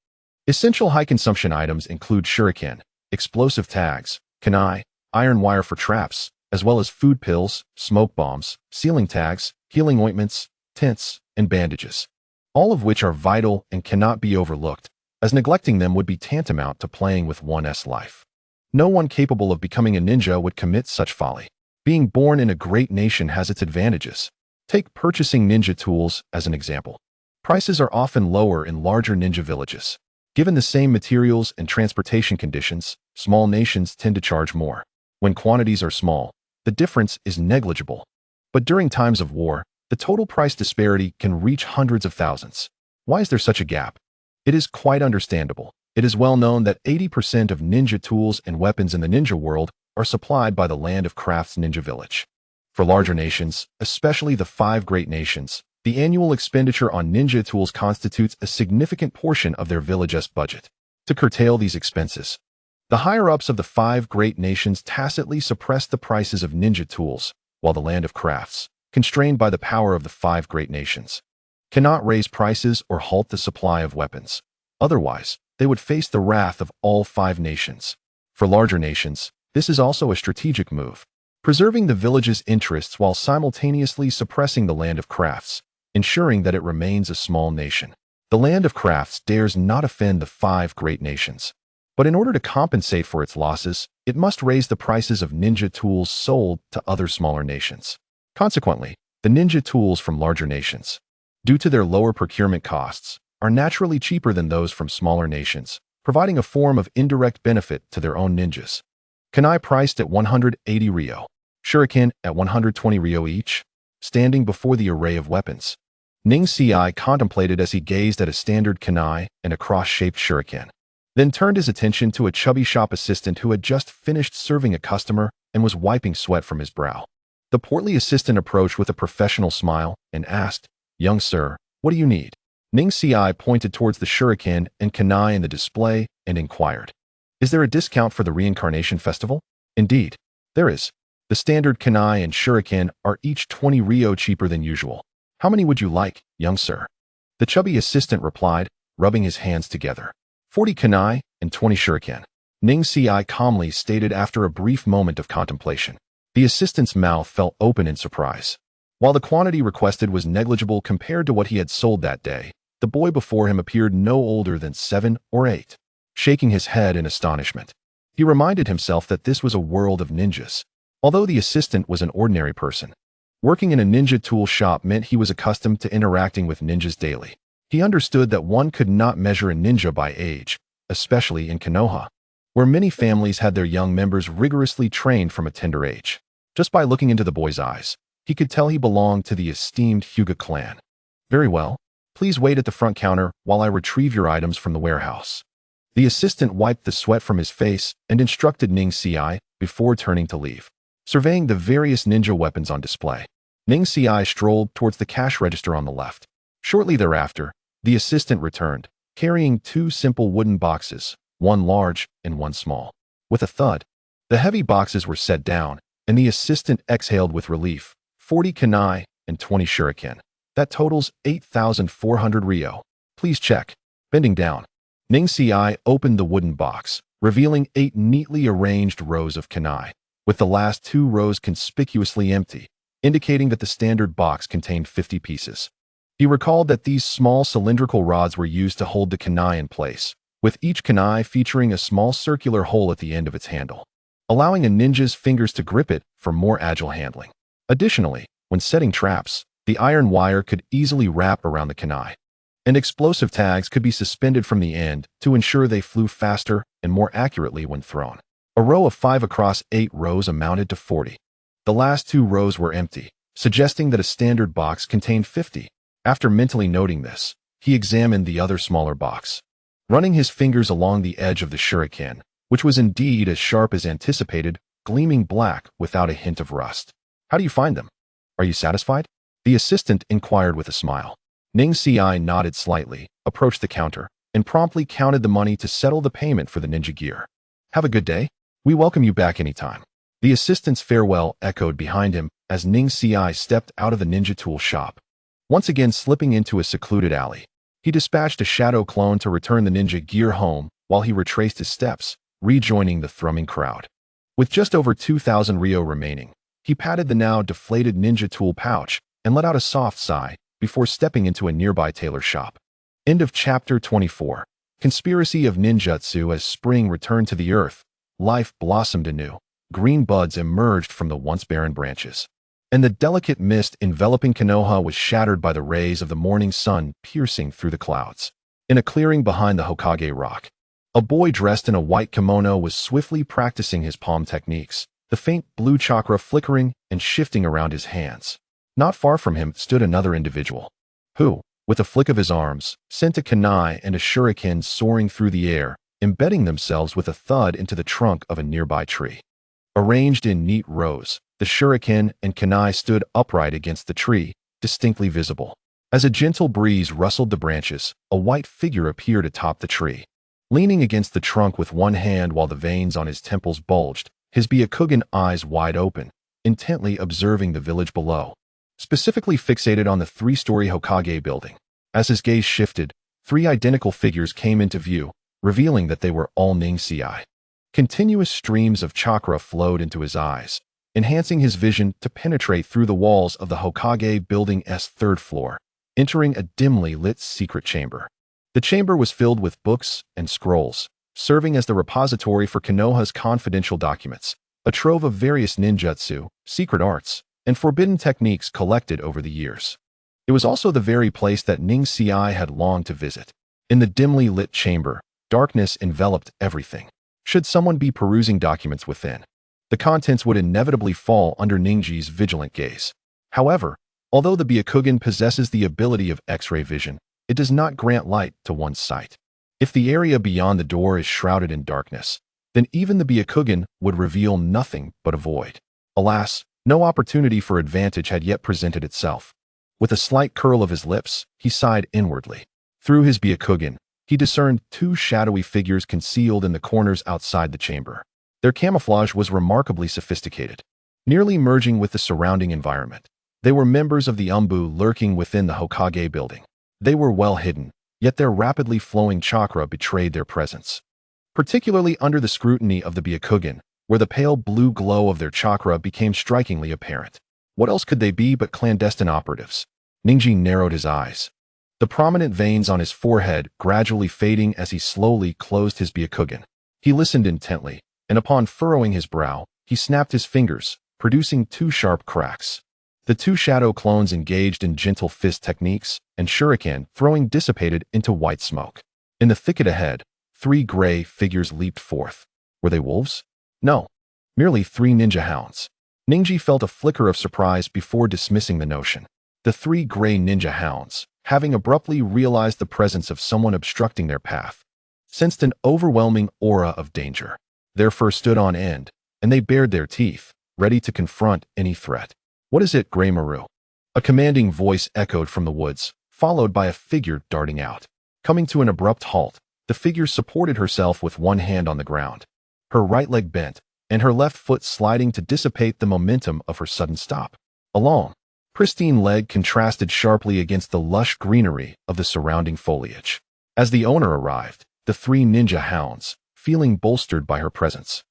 Essential high-consumption items include shuriken, explosive tags, kunai, iron wire for traps, as well as food pills, smoke bombs, sealing tags, healing ointments, tents, and bandages, all of which are vital and cannot be overlooked, as neglecting them would be tantamount to playing with one's life. No one capable of becoming a ninja would commit such folly. Being born in a great nation has its advantages. Take purchasing ninja tools as an example. Prices are often lower in larger ninja villages. Given the same materials and transportation conditions, small nations tend to charge more. When quantities are small, the difference is negligible. But during times of war, the total price disparity can reach hundreds of thousands. Why is there such a gap? It is quite understandable. It is well known that 80% of ninja tools and weapons in the ninja world are supplied by the Land of Crafts Ninja Village. For larger nations, especially the 5 great nations, the annual expenditure on ninja tools constitutes a significant portion of their village's budget. To curtail these expenses, the higher-ups of the 5 great nations tacitly suppress the prices of ninja tools, while the Land of Crafts, constrained by the power of the 5 great nations, cannot raise prices or halt the supply of weapons. Otherwise, they would face the wrath of all 5 nations. For larger nations, this is also a strategic move, preserving the village's interests while simultaneously suppressing the Land of Crafts, ensuring that it remains a small nation. The Land of Crafts dares not offend the 5 great nations. But in order to compensate for its losses, it must raise the prices of ninja tools sold to other smaller nations. Consequently, the ninja tools from larger nations, due to their lower procurement costs, are naturally cheaper than those from smaller nations, providing a form of indirect benefit to their own ninjas. Kunai priced at 180 ryo. Shuriken at 120 ryo each, standing before the array of weapons. Ning-Ci contemplated as he gazed at a standard kunai and a cross-shaped shuriken, then turned his attention to a chubby shop assistant who had just finished serving a customer and was wiping sweat from his brow. The portly assistant approached with a professional smile and asked, "Young sir, what do you need?" Ning-Ci pointed towards the shuriken and kunai in the display and inquired, "Is there a discount for the Reincarnation Festival?" "Indeed, there is. The standard kunai and shuriken are each 20 ryo cheaper than usual. How many would you like, young sir?" The chubby assistant replied, rubbing his hands together. 40 kunai and 20 shuriken. Ning-Ci calmly stated after a brief moment of contemplation. The assistant's mouth fell open in surprise. While the quantity requested was negligible compared to what he had sold that day, the boy before him appeared no older than 7 or 8. Shaking his head in astonishment, he reminded himself that this was a world of ninjas. Although the assistant was an ordinary person, working in a ninja tool shop meant he was accustomed to interacting with ninjas daily. He understood that one could not measure a ninja by age, especially in Konoha, where many families had their young members rigorously trained from a tender age. Just by looking into the boy's eyes, he could tell he belonged to the esteemed Hyuga clan. "Very well. Please wait at the front counter while I retrieve your items from the warehouse." The assistant wiped the sweat from his face and instructed Ning-Ci before turning to leave. Surveying the various ninja weapons on display, Ning-Ci strolled towards the cash register on the left. Shortly thereafter, the assistant returned, carrying 2 simple wooden boxes, one large and one small. With a thud, the heavy boxes were set down, and the assistant exhaled with relief. 40 kunai and 20 shuriken. That totals 8,400 ryo. Please check. Bending down, Ning-Ci opened the wooden box, revealing 8 neatly arranged rows of kunai, with the last 2 rows conspicuously empty, indicating that the standard box contained 50 pieces. He recalled that these small cylindrical rods were used to hold the kunai in place, with each kunai featuring a small circular hole at the end of its handle, allowing a ninja's fingers to grip it for more agile handling. Additionally, when setting traps, the iron wire could easily wrap around the kunai, and explosive tags could be suspended from the end to ensure they flew faster and more accurately when thrown. A row of 5 across 8 rows amounted to 40. The last 2 rows were empty, suggesting that a standard box contained 50. After mentally noting this, he examined the other smaller box, running his fingers along the edge of the shuriken, which was indeed as sharp as anticipated, gleaming black without a hint of rust. "How do you find them? Are you satisfied?" the assistant inquired with a smile. Ning-Ci nodded slightly, approached the counter, and promptly counted the money to settle the payment for the ninja gear. "Have a good day. We welcome you back anytime." The assistant's farewell echoed behind him as Ning-Ci stepped out of the ninja tool shop. Once again slipping into a secluded alley, he dispatched a shadow clone to return the ninja gear home while he retraced his steps, rejoining the thrumming crowd. With just over 2,000 ryo remaining, he patted the now deflated ninja tool pouch and let out a soft sigh before stepping into a nearby tailor shop. End of Chapter 24. Conspiracy of Ninjutsu. As spring returned to the earth, life blossomed anew. Green buds emerged from the once barren branches. and the delicate mist enveloping Konoha was shattered by the rays of the morning sun piercing through the clouds. In a clearing behind the Hokage rock, a boy dressed in a white kimono was swiftly practicing his palm techniques, the faint blue chakra flickering and shifting around his hands. Not far from him stood another individual, who, with a flick of his arms, sent a kunai and a shuriken soaring through the air, embedding themselves with a thud into the trunk of a nearby tree. Arranged in neat rows, the shuriken and kunai stood upright against the tree, distinctly visible. As a gentle breeze rustled the branches, a white figure appeared atop the tree. Leaning against the trunk with one hand while the veins on his temples bulged, his Byakugan eyes wide open, intently observing the village below, specifically fixated on the three-story Hokage building. As his gaze shifted, three identical figures came into view, revealing that they were all Ningsi. Continuous streams of chakra flowed into his eyes, enhancing his vision to penetrate through the walls of the Hokage building's third floor, entering a dimly lit secret chamber. The chamber was filled with books and scrolls, serving as the repository for Konoha's confidential documents, a trove of various ninjutsu, secret arts, and forbidden techniques collected over the years. It was also the very place that Ningsi had longed to visit. In the dimly lit chamber, darkness enveloped everything. Should someone be perusing documents within, the contents would inevitably fall under Ninji's vigilant gaze. However, although the Byakugan possesses the ability of X-ray vision, it does not grant light to one's sight. If the area beyond the door is shrouded in darkness, then even the Byakugan would reveal nothing but a void. Alas, no opportunity for advantage had yet presented itself. With a slight curl of his lips, he sighed inwardly. Through his Byakugan, he discerned two shadowy figures concealed in the corners outside the chamber. Their camouflage was remarkably sophisticated, nearly merging with the surrounding environment. They were members of the Umbu lurking within the Hokage building. They were well hidden, yet their rapidly flowing chakra betrayed their presence. Particularly under the scrutiny of the Byakugan, where the pale blue glow of their chakra became strikingly apparent. What else could they be but clandestine operatives? Ninji narrowed his eyes, the prominent veins on his forehead gradually fading as he slowly closed his Byakugan. He listened intently, and upon furrowing his brow, he snapped his fingers, producing two sharp cracks. The two shadow clones engaged in gentle fist techniques, and shuriken throwing dissipated into white smoke. In the thicket ahead, three gray figures leaped forth. Were they wolves? No, merely three ninja hounds. Ninji felt a flicker of surprise before dismissing the notion. The three gray ninja hounds, having abruptly realized the presence of someone obstructing their path, sensed an overwhelming aura of danger. Their fur stood on end, and they bared their teeth, ready to confront any threat. "What is it, Grey Maru?" A commanding voice echoed from the woods, followed by a figure darting out. Coming to an abrupt halt, the figure supported herself with one hand on the ground, her right leg bent, and her left foot sliding to dissipate the momentum of her sudden stop. A long, pristine leg contrasted sharply against the lush greenery of the surrounding foliage. As the owner arrived, the three ninja hounds, feeling bolstered by her presence,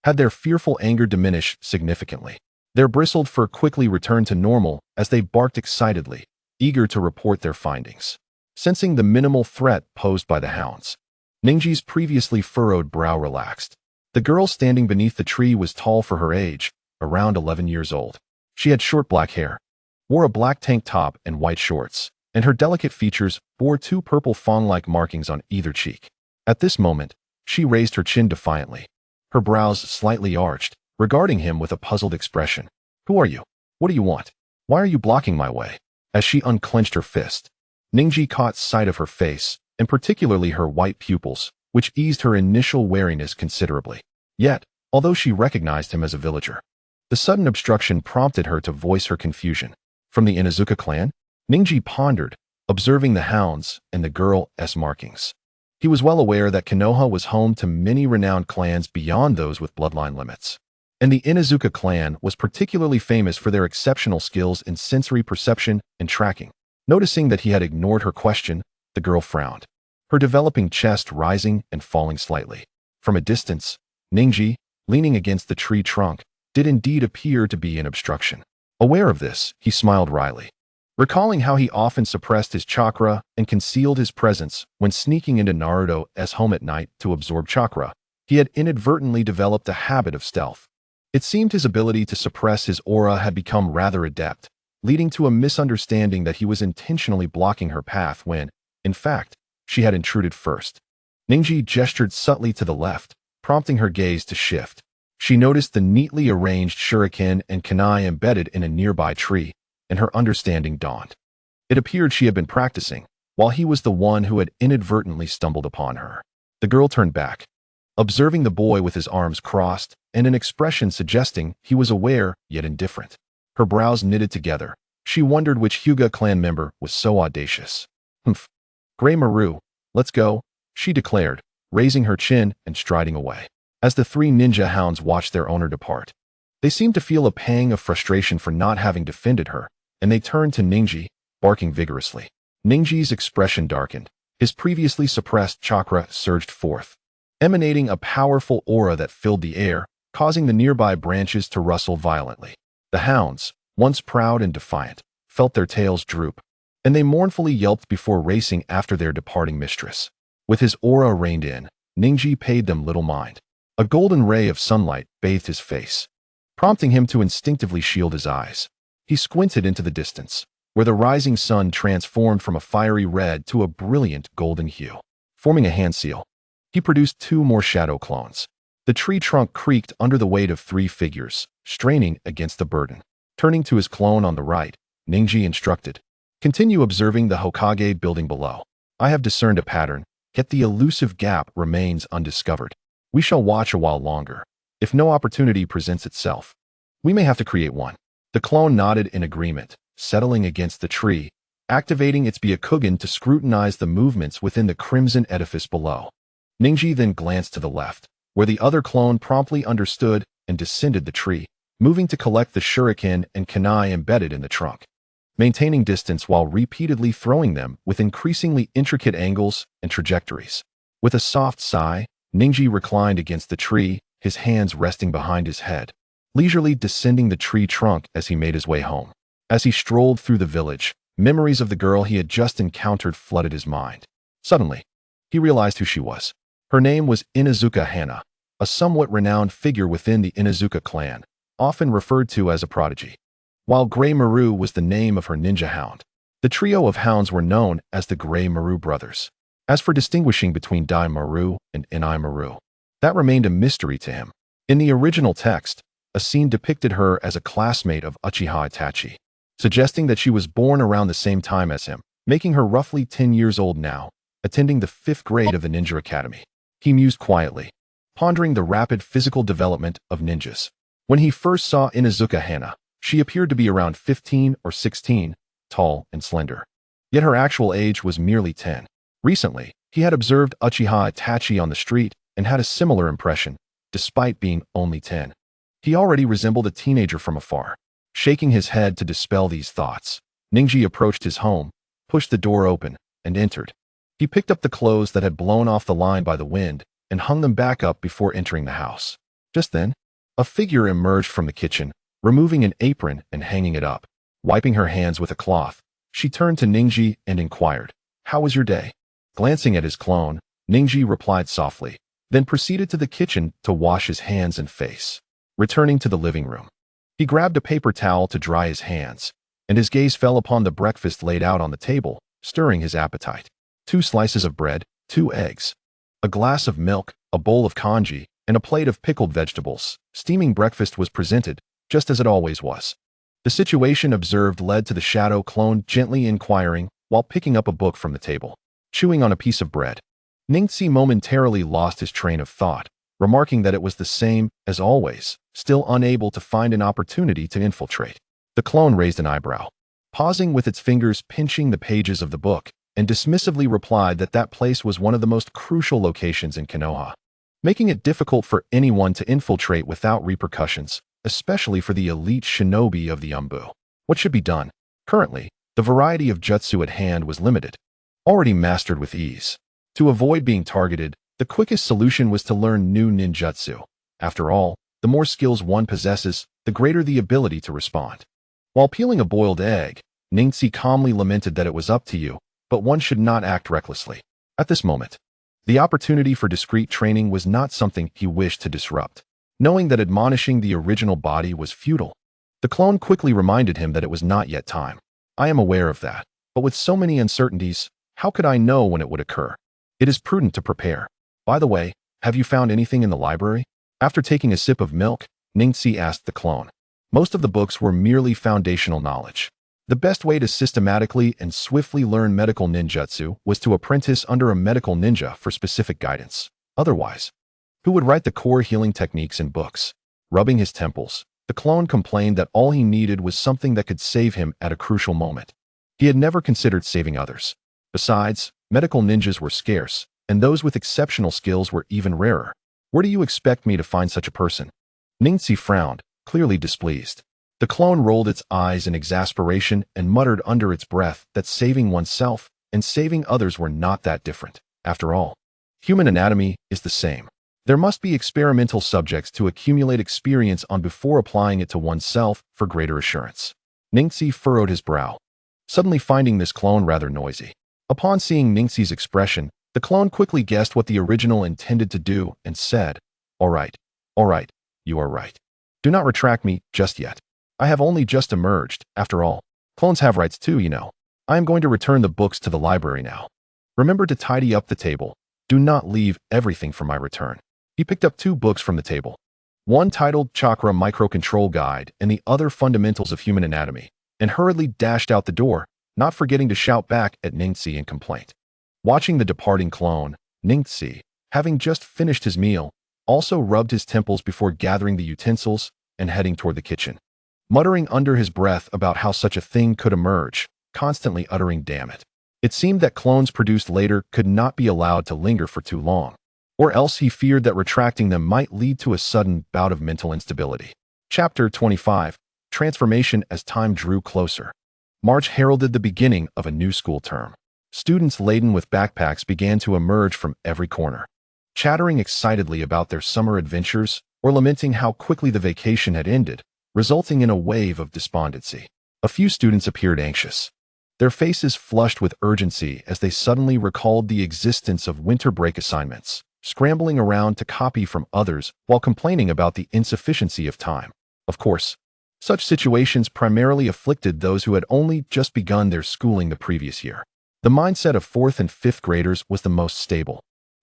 had their fearful anger diminish significantly. Their bristled fur quickly returned to normal as they barked excitedly, eager to report their findings. Sensing the minimal threat posed by the hounds, Ninji's previously furrowed brow relaxed. The girl standing beneath the tree was tall for her age, around 11 years old. She had short black hair, wore a black tank top and white shorts, and her delicate features bore two purple fawn-like markings on either cheek. At this moment, she raised her chin defiantly, her brows slightly arched, regarding him with a puzzled expression. "Who are you? What do you want? Why are you blocking my way?" As she unclenched her fist, Ninji caught sight of her face, and particularly her white pupils, which eased her initial wariness considerably. Yet, although she recognized him as a villager, the sudden obstruction prompted her to voice her confusion. From the Inuzuka clan? Ninji pondered, observing the hounds and the girl's markings. He was well aware that Konoha was home to many renowned clans beyond those with bloodline limits, and the Inuzuka clan was particularly famous for their exceptional skills in sensory perception and tracking. Noticing that he had ignored her question, the girl frowned, her developing chest rising and falling slightly. From a distance, Ninji, leaning against the tree trunk, did indeed appear to be an obstruction. Aware of this, he smiled wryly. Recalling how he often suppressed his chakra and concealed his presence when sneaking into Naruto's home at night to absorb chakra, he had inadvertently developed a habit of stealth. It seemed his ability to suppress his aura had become rather adept, leading to a misunderstanding that he was intentionally blocking her path when, in fact, she had intruded first. Neji gestured subtly to the left, prompting her gaze to shift. She noticed the neatly arranged shuriken and kunai embedded in a nearby tree, and her understanding dawned. It appeared she had been practicing, while he was the one who had inadvertently stumbled upon her. The girl turned back, observing the boy with his arms crossed and an expression suggesting he was aware yet indifferent. Her brows knitted together. She wondered which Hyuga clan member was so audacious. Humph. Gray Maru, let's go, she declared, raising her chin and striding away. As the three ninja hounds watched their owner depart, they seemed to feel a pang of frustration for not having defended her, and they turned to Neji, barking vigorously. Ninji's expression darkened. His previously suppressed chakra surged forth, emanating a powerful aura that filled the air, causing the nearby branches to rustle violently. The hounds, once proud and defiant, felt their tails droop, and they mournfully yelped before racing after their departing mistress. With his aura reined in, Neji paid them little mind. A golden ray of sunlight bathed his face, prompting him to instinctively shield his eyes. He squinted into the distance, where the rising sun transformed from a fiery red to a brilliant golden hue. Forming a hand seal, he produced two more shadow clones. The tree trunk creaked under the weight of three figures, straining against the burden. Turning to his clone on the right, Neji instructed, "Continue observing the Hokage building below. I have discerned a pattern, yet the elusive gap remains undiscovered. We shall watch a while longer. If no opportunity presents itself, we may have to create one." The clone nodded in agreement, settling against the tree, activating its Byakugan to scrutinize the movements within the crimson edifice below. Neji then glanced to the left, where the other clone promptly understood and descended the tree, moving to collect the shuriken and kunai embedded in the trunk, maintaining distance while repeatedly throwing them with increasingly intricate angles and trajectories. With a soft sigh, Neji reclined against the tree, his hands resting behind his head, leisurely descending the tree trunk as he made his way home. As he strolled through the village, memories of the girl he had just encountered flooded his mind. Suddenly, he realized who she was. Her name was Inuzuka Hana, a somewhat renowned figure within the Inuzuka clan, often referred to as a prodigy. While Gray Maru was the name of her ninja hound, the trio of hounds were known as the Gray Maru brothers. As for distinguishing between Dai Maru and Inai Maru, that remained a mystery to him. In the original text, a scene depicted her as a classmate of Uchiha Itachi, suggesting that she was born around the same time as him, making her roughly 10 years old now, attending the 5th grade of the Ninja Academy. He mused quietly, pondering the rapid physical development of ninjas. When he first saw Inuzuka Hana, she appeared to be around 15 or 16, tall and slender. Yet her actual age was merely 10. Recently, he had observed Uchiha Itachi on the street and had a similar impression, despite being only 10. He already resembled a teenager from afar. Shaking his head to dispel these thoughts, Neji approached his home, pushed the door open, and entered. He picked up the clothes that had blown off the line by the wind and hung them back up before entering the house. Just then, a figure emerged from the kitchen, removing an apron and hanging it up. Wiping her hands with a cloth, she turned to Neji and inquired, "How was your day?" Glancing at his clone, Neji replied softly, then proceeded to the kitchen to wash his hands and face. Returning to the living room, he grabbed a paper towel to dry his hands, and his gaze fell upon the breakfast laid out on the table, stirring his appetite. 2 slices of bread, 2 eggs, a glass of milk, a bowl of congee, and a plate of pickled vegetables. Steaming breakfast was presented, just as it always was. The situation observed led to the shadow clone gently inquiring while picking up a book from the table. Chewing on a piece of bread, Ningxi momentarily lost his train of thought, remarking that it was the same as always, still unable to find an opportunity to infiltrate. The clone raised an eyebrow, pausing with its fingers pinching the pages of the book, and dismissively replied that that place was one of the most crucial locations in Konoha, making it difficult for anyone to infiltrate without repercussions, especially for the elite shinobi of the Umbu. What should be done? Currently, the variety of jutsu at hand was limited, already mastered with ease. To avoid being targeted, the quickest solution was to learn new ninjutsu. After all, the more skills one possesses, the greater the ability to respond. While peeling a boiled egg, Ningxi calmly lamented that it was up to you, but one should not act recklessly. At this moment, the opportunity for discreet training was not something he wished to disrupt. knowing that admonishing the original body was futile. The clone quickly reminded him that it was not yet time. I am aware of that, but with so many uncertainties, how could I know when it would occur? It is prudent to prepare. By the way, have you found anything in the library? After taking a sip of milk, Ningxi asked the clone. Most of the books were merely foundational knowledge. The best way to systematically and swiftly learn medical ninjutsu was to apprentice under a medical ninja for specific guidance. Otherwise, who would write the core healing techniques in books? Rubbing his temples, the clone complained that all he needed was something that could save him at a crucial moment. He had never considered saving others. Besides, medical ninjas were scarce, and those with exceptional skills were even rarer. Where do you expect me to find such a person? Ningxi frowned, clearly displeased. The clone rolled its eyes in exasperation and muttered under its breath that saving oneself and saving others were not that different. After all, human anatomy is the same. There must be experimental subjects to accumulate experience on before applying it to oneself for greater assurance. Ningxi furrowed his brow, suddenly finding this clone rather noisy. Upon seeing Ningxi's expression, the clone quickly guessed what the original intended to do and said, all right, you are right. Do not retract me just yet. I have only just emerged, after all. Clones have rights too, you know. I am going to return the books to the library now. Remember to tidy up the table. Do not leave everything for my return. He picked up 2 books from the table. One titled Chakra Microcontrol Guide and the other Fundamentals of Human Anatomy, and hurriedly dashed out the door, not forgetting to shout back at Ningxi in complaint. Watching the departing clone, Ningxi, having just finished his meal, also rubbed his temples before gathering the utensils and heading toward the kitchen. Muttering under his breath about how such a thing could emerge, constantly uttering damn it. It seemed that clones produced later could not be allowed to linger for too long, or else he feared that retracting them might lead to a sudden bout of mental instability. Chapter 25, Transformation as time drew closer. March heralded the beginning of a new school term. Students laden with backpacks began to emerge from every corner, chattering excitedly about their summer adventures or lamenting how quickly the vacation had ended, resulting in a wave of despondency. A few students appeared anxious, their faces flushed with urgency as they suddenly recalled the existence of winter break assignments, scrambling around to copy from others while complaining about the insufficiency of time. Of course, such situations primarily afflicted those who had only just begun their schooling the previous year. The mindset of 4th and 5th graders was the most stable.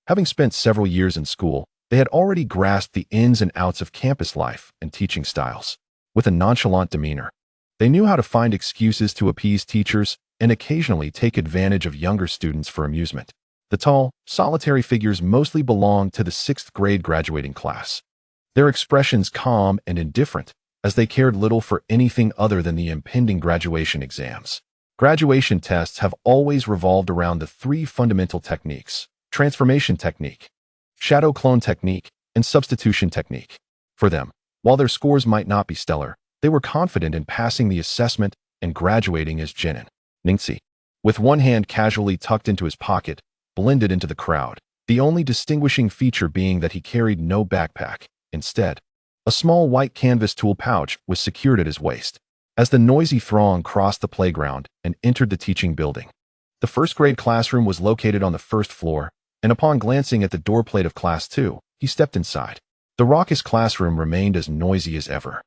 Having spent several years in school, they had already grasped the ins and outs of campus life and teaching styles. With a nonchalant demeanor, they knew how to find excuses to appease teachers and occasionally take advantage of younger students for amusement. The tall, solitary figures mostly belonged to the 6th grade graduating class. Their expressions calm and indifferent, as they cared little for anything other than the impending graduation exams. Graduation tests have always revolved around the 3 fundamental techniques: transformation technique, shadow clone technique, and substitution technique. For them, while their scores might not be stellar, they were confident in passing the assessment and graduating as genin. Ningxi, with one hand casually tucked into his pocket, blended into the crowd, the only distinguishing feature being that he carried no backpack. Instead, a small white canvas tool pouch was secured at his waist. As the noisy throng crossed the playground and entered the teaching building, the 1st grade classroom was located on the 1st floor, and upon glancing at the doorplate of Class 2, he stepped inside. The raucous classroom remained as noisy as ever.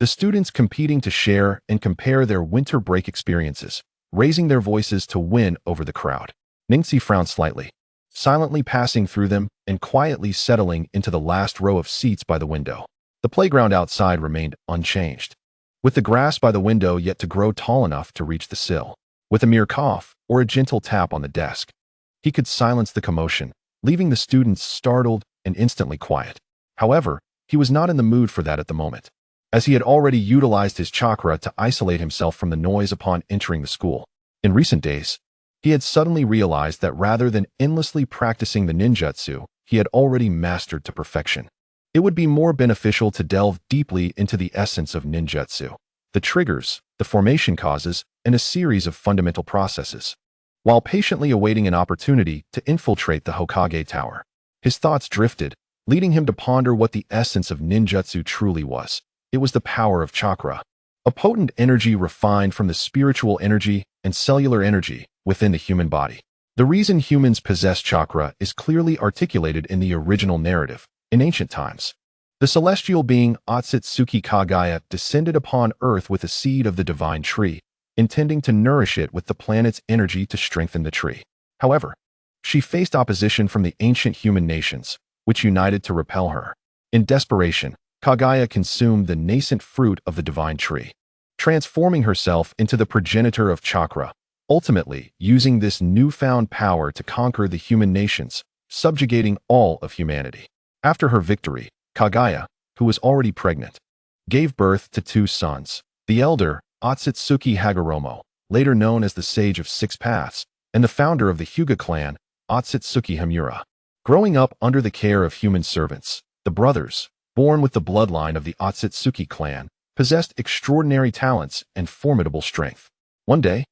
The students competing to share and compare their winter break experiences, raising their voices to win over the crowd. Ningxi frowned slightly, silently passing through them and quietly settling into the last row of seats by the window. The playground outside remained unchanged, with the grass by the window yet to grow tall enough to reach the sill. With a mere cough or a gentle tap on the desk, he could silence the commotion, leaving the students startled and instantly quiet. However, he was not in the mood for that at the moment, as he had already utilized his chakra to isolate himself from the noise upon entering the school. In recent days, he had suddenly realized that rather than endlessly practicing the ninjutsu he had already mastered to perfection, it would be more beneficial to delve deeply into the essence of ninjutsu, the triggers, the formation causes, and a series of fundamental processes. While patiently awaiting an opportunity to infiltrate the Hokage Tower, his thoughts drifted, leading him to ponder what the essence of ninjutsu truly was. It was the power of chakra, a potent energy refined from the spiritual energy and cellular energy within the human body. The reason humans possess chakra is clearly articulated in the original narrative. In ancient times, The celestial being Otsutsuki Kagaya descended upon Earth with a seed of the divine tree, intending to nourish it with the planet's energy to strengthen the tree. However, she faced opposition from the ancient human nations, which united to repel her. In desperation, Kagaya consumed the nascent fruit of the divine tree, transforming herself into the progenitor of chakra, ultimately using this newfound power to conquer the human nations, subjugating all of humanity. After her victory, Kagaya, who was already pregnant, gave birth to 2 sons. The elder, Otsutsuki Hagoromo, later known as the Sage of Six Paths, and the founder of the Hyuga clan, Otsutsuki Himura. Growing up under the care of human servants, the brothers, born with the bloodline of the Otsutsuki clan, possessed extraordinary talents and formidable strength. One day,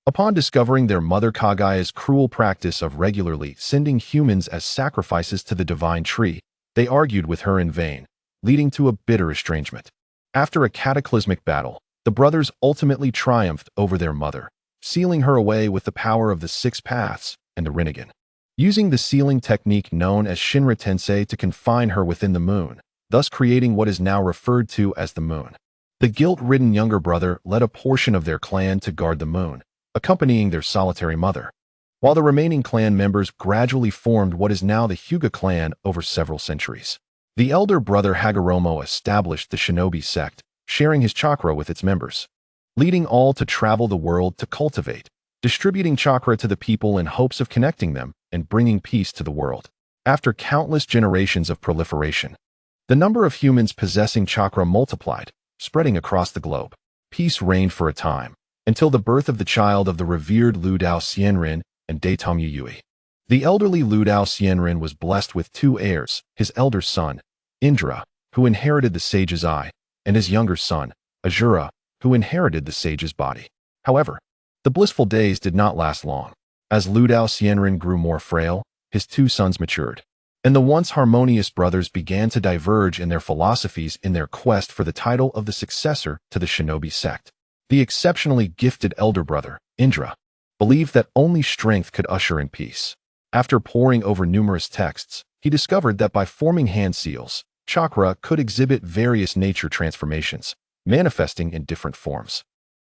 upon discovering their mother Kagaya's cruel practice of regularly sending humans as sacrifices to the divine tree, they argued with her in vain, leading to a bitter estrangement. After a cataclysmic battle, the brothers ultimately triumphed over their mother, sealing her away with the power of the Six Paths and the Rinnegan. Using the sealing technique known as Shinra Tensei to confine her within the moon, thus creating what is now referred to as the moon. The guilt-ridden younger brother led a portion of their clan to guard the moon, accompanying their solitary mother, while the remaining clan members gradually formed what is now the Hyuga clan over several centuries. The elder brother Hagoromo established the shinobi sect, sharing his chakra with its members, leading all to travel the world to cultivate, distributing chakra to the people in hopes of connecting them and bringing peace to the world. After countless generations of proliferation, the number of humans possessing chakra multiplied, spreading across the globe. Peace reigned for a time, until the birth of the child of the revered Liu Dao Xianren and Daitomu Yui. The elderly Liu Dao Xianren was blessed with 2 heirs, his elder son, Indra, who inherited the sage's eye, and his younger son, Azura, who inherited the sage's body. However, the blissful days did not last long. As Liu Dao Xianren grew more frail, his 2 sons matured, and the once harmonious brothers began to diverge in their philosophies in their quest for the title of the successor to the shinobi sect. The exceptionally gifted elder brother, Indra, believed that only strength could usher in peace. After poring over numerous texts, he discovered that by forming hand seals, chakra could exhibit various nature transformations, manifesting in different forms,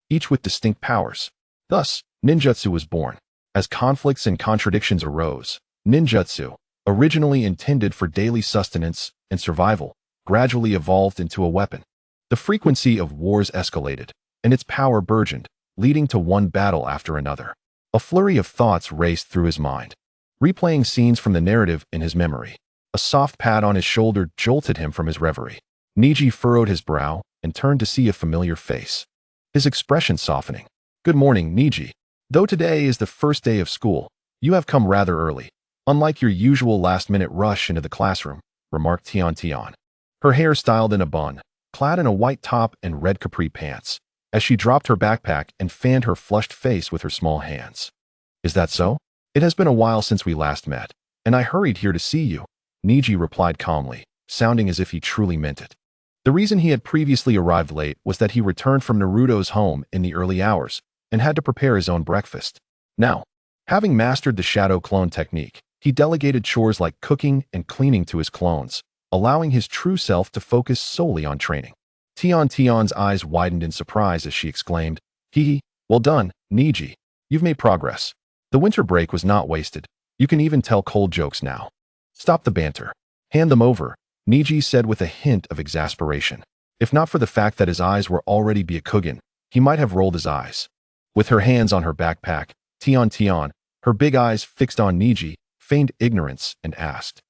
each with distinct powers. Thus, ninjutsu was born. As conflicts and contradictions arose, ninjutsu, originally intended for daily sustenance and survival, gradually evolved into a weapon. The frequency of wars escalated, and its power burgeoned, leading to one battle after another. A flurry of thoughts raced through his mind, replaying scenes from the narrative in his memory. A soft pat on his shoulder jolted him from his reverie. Neji furrowed his brow and turned to see a familiar face, his expression softening. "Good morning, Neji. Though today is the first day of school, you have come rather early, unlike your usual last-minute rush into the classroom," remarked Tian. Her hair styled in a bun, clad in a white top and red capri pants, as she dropped her backpack and fanned her flushed face with her small hands. "Is that so? It has been a while since we last met, and I hurried here to see you," Neji replied calmly, sounding as if he truly meant it. The reason he had previously arrived late was that he returned from Naruto's home in the early hours and had to prepare his own breakfast. Now, having mastered the shadow clone technique, he delegated chores like cooking and cleaning to his clones, allowing his true self to focus solely on training. Tian's eyes widened in surprise as she exclaimed, "Hee, well done, Neji. You've made progress. The winter break was not wasted. You can even tell cold jokes now. Stop the banter. Hand them over," Neji said with a hint of exasperation. If not for the fact that his eyes were already Byakugan, he might have rolled his eyes. With her hands on her backpack, Tian, her big eyes fixed on Neji, feigned ignorance and asked,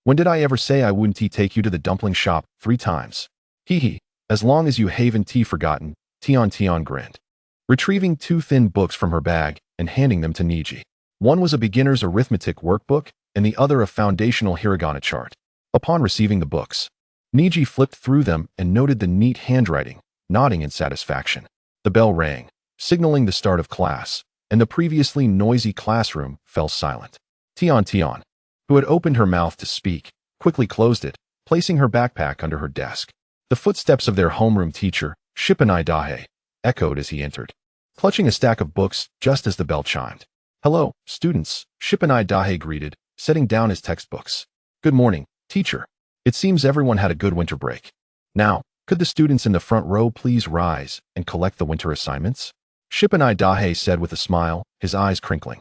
"When did I ever say I wouldn't take you to the dumpling shop 3 times? Hee, as long as you haven't forgotten," Tian grinned, retrieving 2 thin books from her bag and handing them to Neji. One was a beginner's arithmetic workbook and the other a foundational hiragana chart. Upon receiving the books, Neji flipped through them and noted the neat handwriting, nodding in satisfaction. The bell rang, signaling the start of class, and the previously noisy classroom fell silent. Tian, who had opened her mouth to speak, quickly closed it, placing her backpack under her desk. The footsteps of their homeroom teacher, Shippanai Dahe, echoed as he entered, clutching a stack of books just as the bell chimed. "Hello, students," Shippanai Dahe greeted, setting down his textbooks. "Good morning, teacher." It seems everyone had a good winter break. Now, could the students in the front row please rise and collect the winter assignments? Shippanai Dahe said with a smile, his eyes crinkling.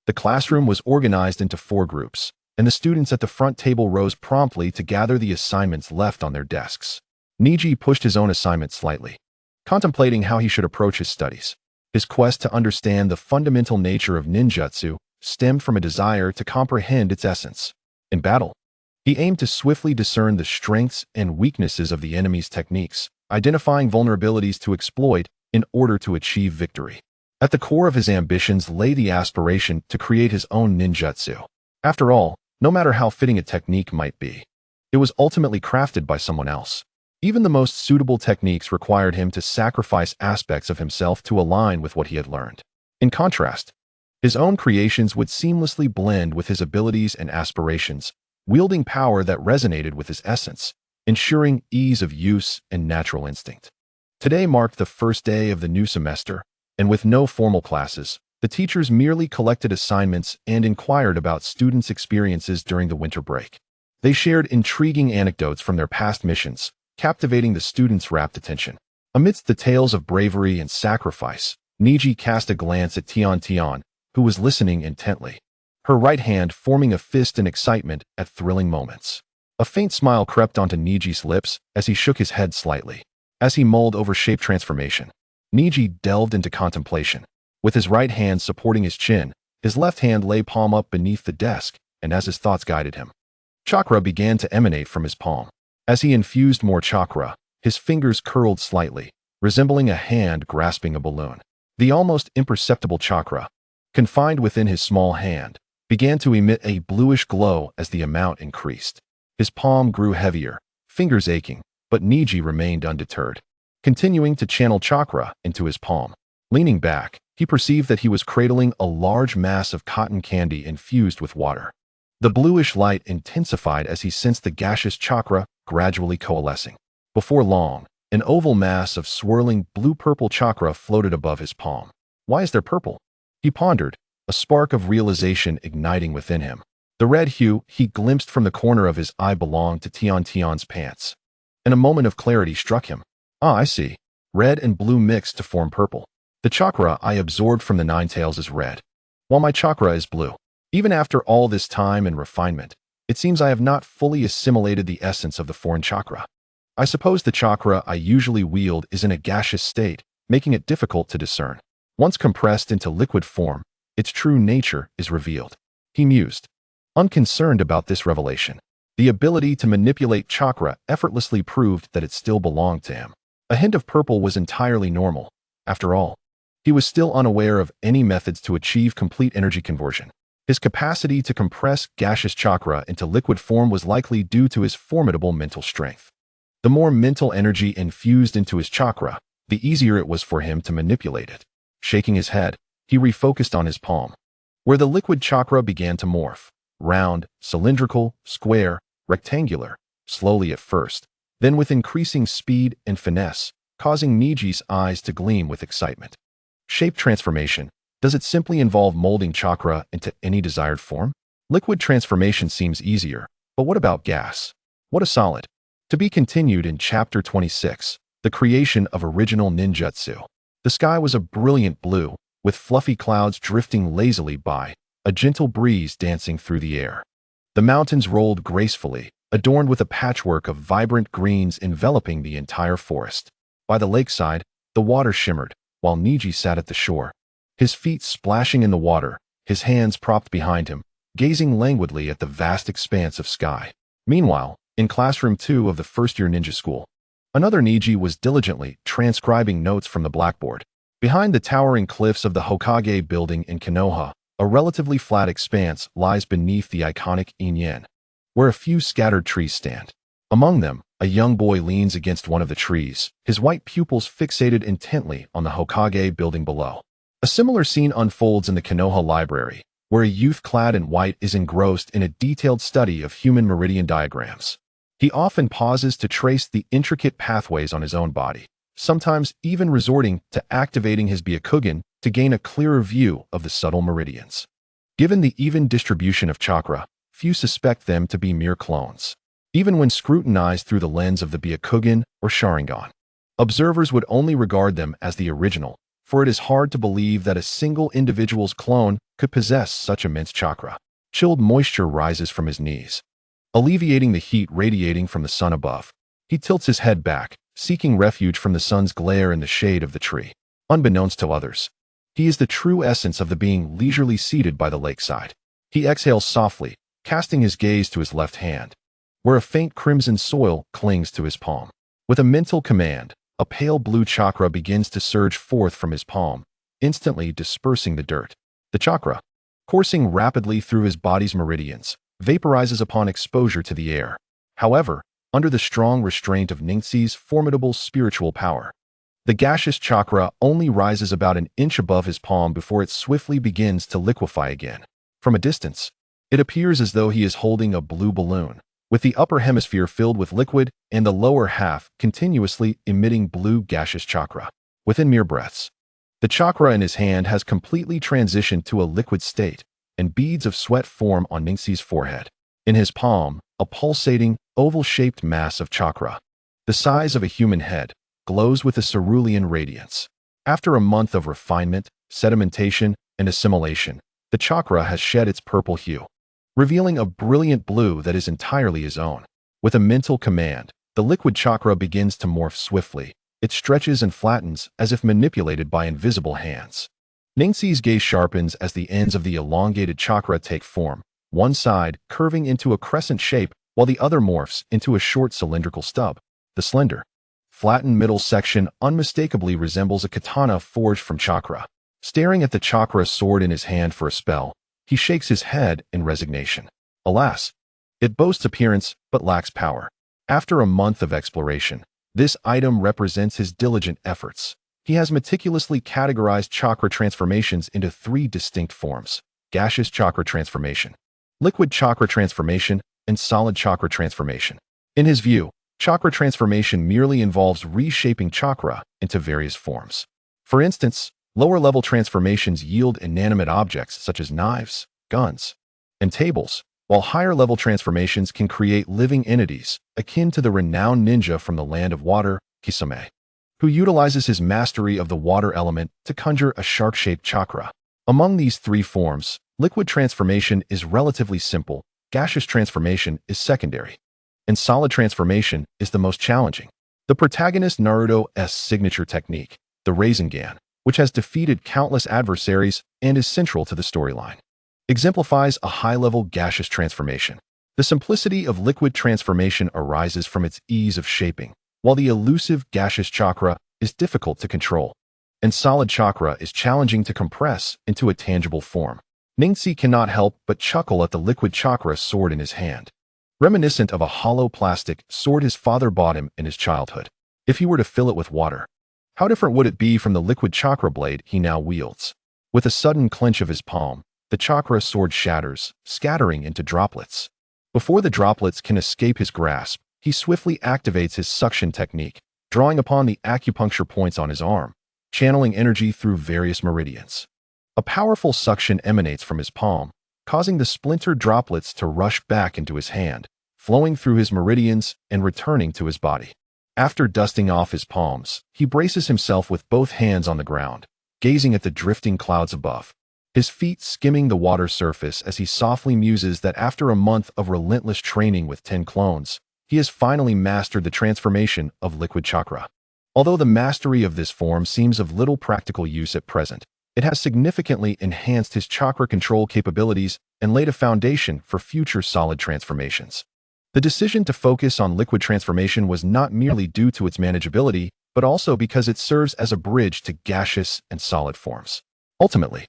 The classroom was organized into 4 groups, and the students at the front table rose promptly to gather the assignments left on their desks. Neji pushed his own assignment slightly, contemplating how he should approach his studies. His quest to understand the fundamental nature of ninjutsu stemmed from a desire to comprehend its essence. In battle, he aimed to swiftly discern the strengths and weaknesses of the enemy's techniques, identifying vulnerabilities to exploit in order to achieve victory. At the core of his ambitions lay the aspiration to create his own ninjutsu. After all, no matter how fitting a technique might be, it was ultimately crafted by someone else. Even the most suitable techniques required him to sacrifice aspects of himself to align with what he had learned. In contrast, his own creations would seamlessly blend with his abilities and aspirations, wielding power that resonated with his essence, ensuring ease of use and natural instinct. Today marked the first day of the new semester, and with no formal classes, the teachers merely collected assignments and inquired about students' experiences during the winter break. They shared intriguing anecdotes from their past missions, captivating the students' rapt attention. Amidst the tales of bravery and sacrifice, Neji cast a glance at Tian, who was listening intently, her right hand forming a fist in excitement at thrilling moments. A faint smile crept onto Neji's lips as he shook his head slightly. As he mulled over shape transformation, Neji delved into contemplation. With his right hand supporting his chin, his left hand lay palm up beneath the desk, and as his thoughts guided him, chakra began to emanate from his palm. As he infused more chakra, his fingers curled slightly, resembling a hand grasping a balloon. The almost imperceptible chakra, confined within his small hand, began to emit a bluish glow as the amount increased. His palm grew heavier, fingers aching, but Neji remained undeterred, continuing to channel chakra into his palm. Leaning back, he perceived that he was cradling a large mass of cotton candy infused with water. The bluish light intensified as he sensed the gaseous chakra gradually coalescing. Before long, an oval mass of swirling blue-purple chakra floated above his palm. Why is there purple? He pondered, a spark of realization igniting within him. The red hue he glimpsed from the corner of his eye belonged to Tian's pants. And a moment of clarity struck him. Ah, I see. Red and blue mixed to form purple. The chakra I absorbed from the Nine Tails is red, while my chakra is blue. Even after all this time and refinement, it seems I have not fully assimilated the essence of the foreign chakra. I suppose the chakra I usually wield is in a gaseous state, making it difficult to discern. Once compressed into liquid form, its true nature is revealed. He mused, unconcerned about this revelation. The ability to manipulate chakra effortlessly proved that it still belonged to him. A hint of purple was entirely normal. After all, he was still unaware of any methods to achieve complete energy conversion. His capacity to compress gaseous chakra into liquid form was likely due to his formidable mental strength. The more mental energy infused into his chakra, the easier it was for him to manipulate it. Shaking his head, he refocused on his palm, where the liquid chakra began to morph. Round, cylindrical, square, rectangular, slowly at first, then with increasing speed and finesse, causing Neji's eyes to gleam with excitement. Shape transformation. Does it simply involve molding chakra into any desired form? Liquid transformation seems easier, but what about gas? What a solid. To be continued in Chapter 26, the creation of original ninjutsu. The sky was a brilliant blue, with fluffy clouds drifting lazily by, a gentle breeze dancing through the air. The mountains rolled gracefully, adorned with a patchwork of vibrant greens enveloping the entire forest. By the lakeside, the water shimmered, while Neji sat at the shore, his feet splashing in the water, his hands propped behind him, gazing languidly at the vast expanse of sky. Meanwhile, in classroom 2 of the first-year ninja school, another Neji was diligently transcribing notes from the blackboard. Behind the towering cliffs of the Hokage building in Konoha, a relatively flat expanse lies beneath the iconic Rinnegan, where a few scattered trees stand. Among them, a young boy leans against one of the trees, his white pupils fixated intently on the Hokage building below. A similar scene unfolds in the Konoha library, where a youth clad in white is engrossed in a detailed study of human meridian diagrams. He often pauses to trace the intricate pathways on his own body, sometimes even resorting to activating his Byakugan to gain a clearer view of the subtle meridians. Given the even distribution of chakra, few suspect them to be mere clones. even when scrutinized through the lens of the Byakugan or Sharingan. Observers would only regard them as the original, for it is hard to believe that a single individual's clone could possess such immense chakra. Chilled moisture rises from his knees, alleviating the heat radiating from the sun above. He tilts his head back, seeking refuge from the sun's glare in the shade of the tree. Unbeknownst to others, he is the true essence of the being leisurely seated by the lakeside. He exhales softly, casting his gaze to his left hand, where a faint crimson soil clings to his palm. With a mental command, a pale blue chakra begins to surge forth from his palm, instantly dispersing the dirt. The chakra, coursing rapidly through his body's meridians, vaporizes upon exposure to the air. However, under the strong restraint of Ningxi's formidable spiritual power, the gaseous chakra only rises about an inch above his palm before it swiftly begins to liquefy again. From a distance, it appears as though he is holding a blue balloon, with the upper hemisphere filled with liquid and the lower half continuously emitting blue gaseous chakra. Within mere breaths, the chakra in his hand has completely transitioned to a liquid state, and beads of sweat form on Ningxi's forehead. In his palm, a pulsating, oval-shaped mass of chakra, the size of a human head, glows with a cerulean radiance. After a month of refinement, sedimentation, and assimilation, the chakra has shed its purple hue, revealing a brilliant blue that is entirely his own. With a mental command, the liquid chakra begins to morph swiftly. It stretches and flattens as if manipulated by invisible hands. Ningxi's gaze sharpens as the ends of the elongated chakra take form, one side curving into a crescent shape while the other morphs into a short cylindrical stub. The slender, flattened middle section unmistakably resembles a katana forged from chakra. Staring at the chakra sword in his hand for a spell, he shakes his head in resignation. Alas, it boasts appearance but lacks power. After a month of exploration, this item represents his diligent efforts. He has meticulously categorized chakra transformations into 3 distinct forms: gaseous chakra transformation, liquid chakra transformation, and solid chakra transformation. In his view, chakra transformation merely involves reshaping chakra into various forms. For instance, lower-level transformations yield inanimate objects such as knives, guns, and tables, while higher-level transformations can create living entities, akin to the renowned ninja from the land of water, Kisame, who utilizes his mastery of the water element to conjure a shark-shaped chakra. Among these 3 forms, liquid transformation is relatively simple, gaseous transformation is secondary, and solid transformation is the most challenging. The protagonist Naruto's signature technique, the Rinnegan, which has defeated countless adversaries and is central to the storyline, exemplifies a high-level gaseous transformation. The simplicity of liquid transformation arises from its ease of shaping, while the elusive gaseous chakra is difficult to control, and solid chakra is challenging to compress into a tangible form. Ningxi cannot help but chuckle at the liquid chakra sword in his hand, reminiscent of a hollow plastic sword his father bought him in his childhood. If he were to fill it with water, how different would it be from the liquid chakra blade he now wields? With a sudden clench of his palm, the chakra sword shatters, scattering into droplets. Before the droplets can escape his grasp, he swiftly activates his suction technique, drawing upon the acupuncture points on his arm, channeling energy through various meridians. A powerful suction emanates from his palm, causing the splintered droplets to rush back into his hand, flowing through his meridians and returning to his body. After dusting off his palms, he braces himself with both hands on the ground, gazing at the drifting clouds above, his feet skimming the water surface as he softly muses that after a month of relentless training with 10 clones, he has finally mastered the transformation of liquid chakra. Although the mastery of this form seems of little practical use at present, it has significantly enhanced his chakra control capabilities and laid a foundation for future solid transformations. The decision to focus on liquid transformation was not merely due to its manageability, but also because it serves as a bridge to gaseous and solid forms. Ultimately,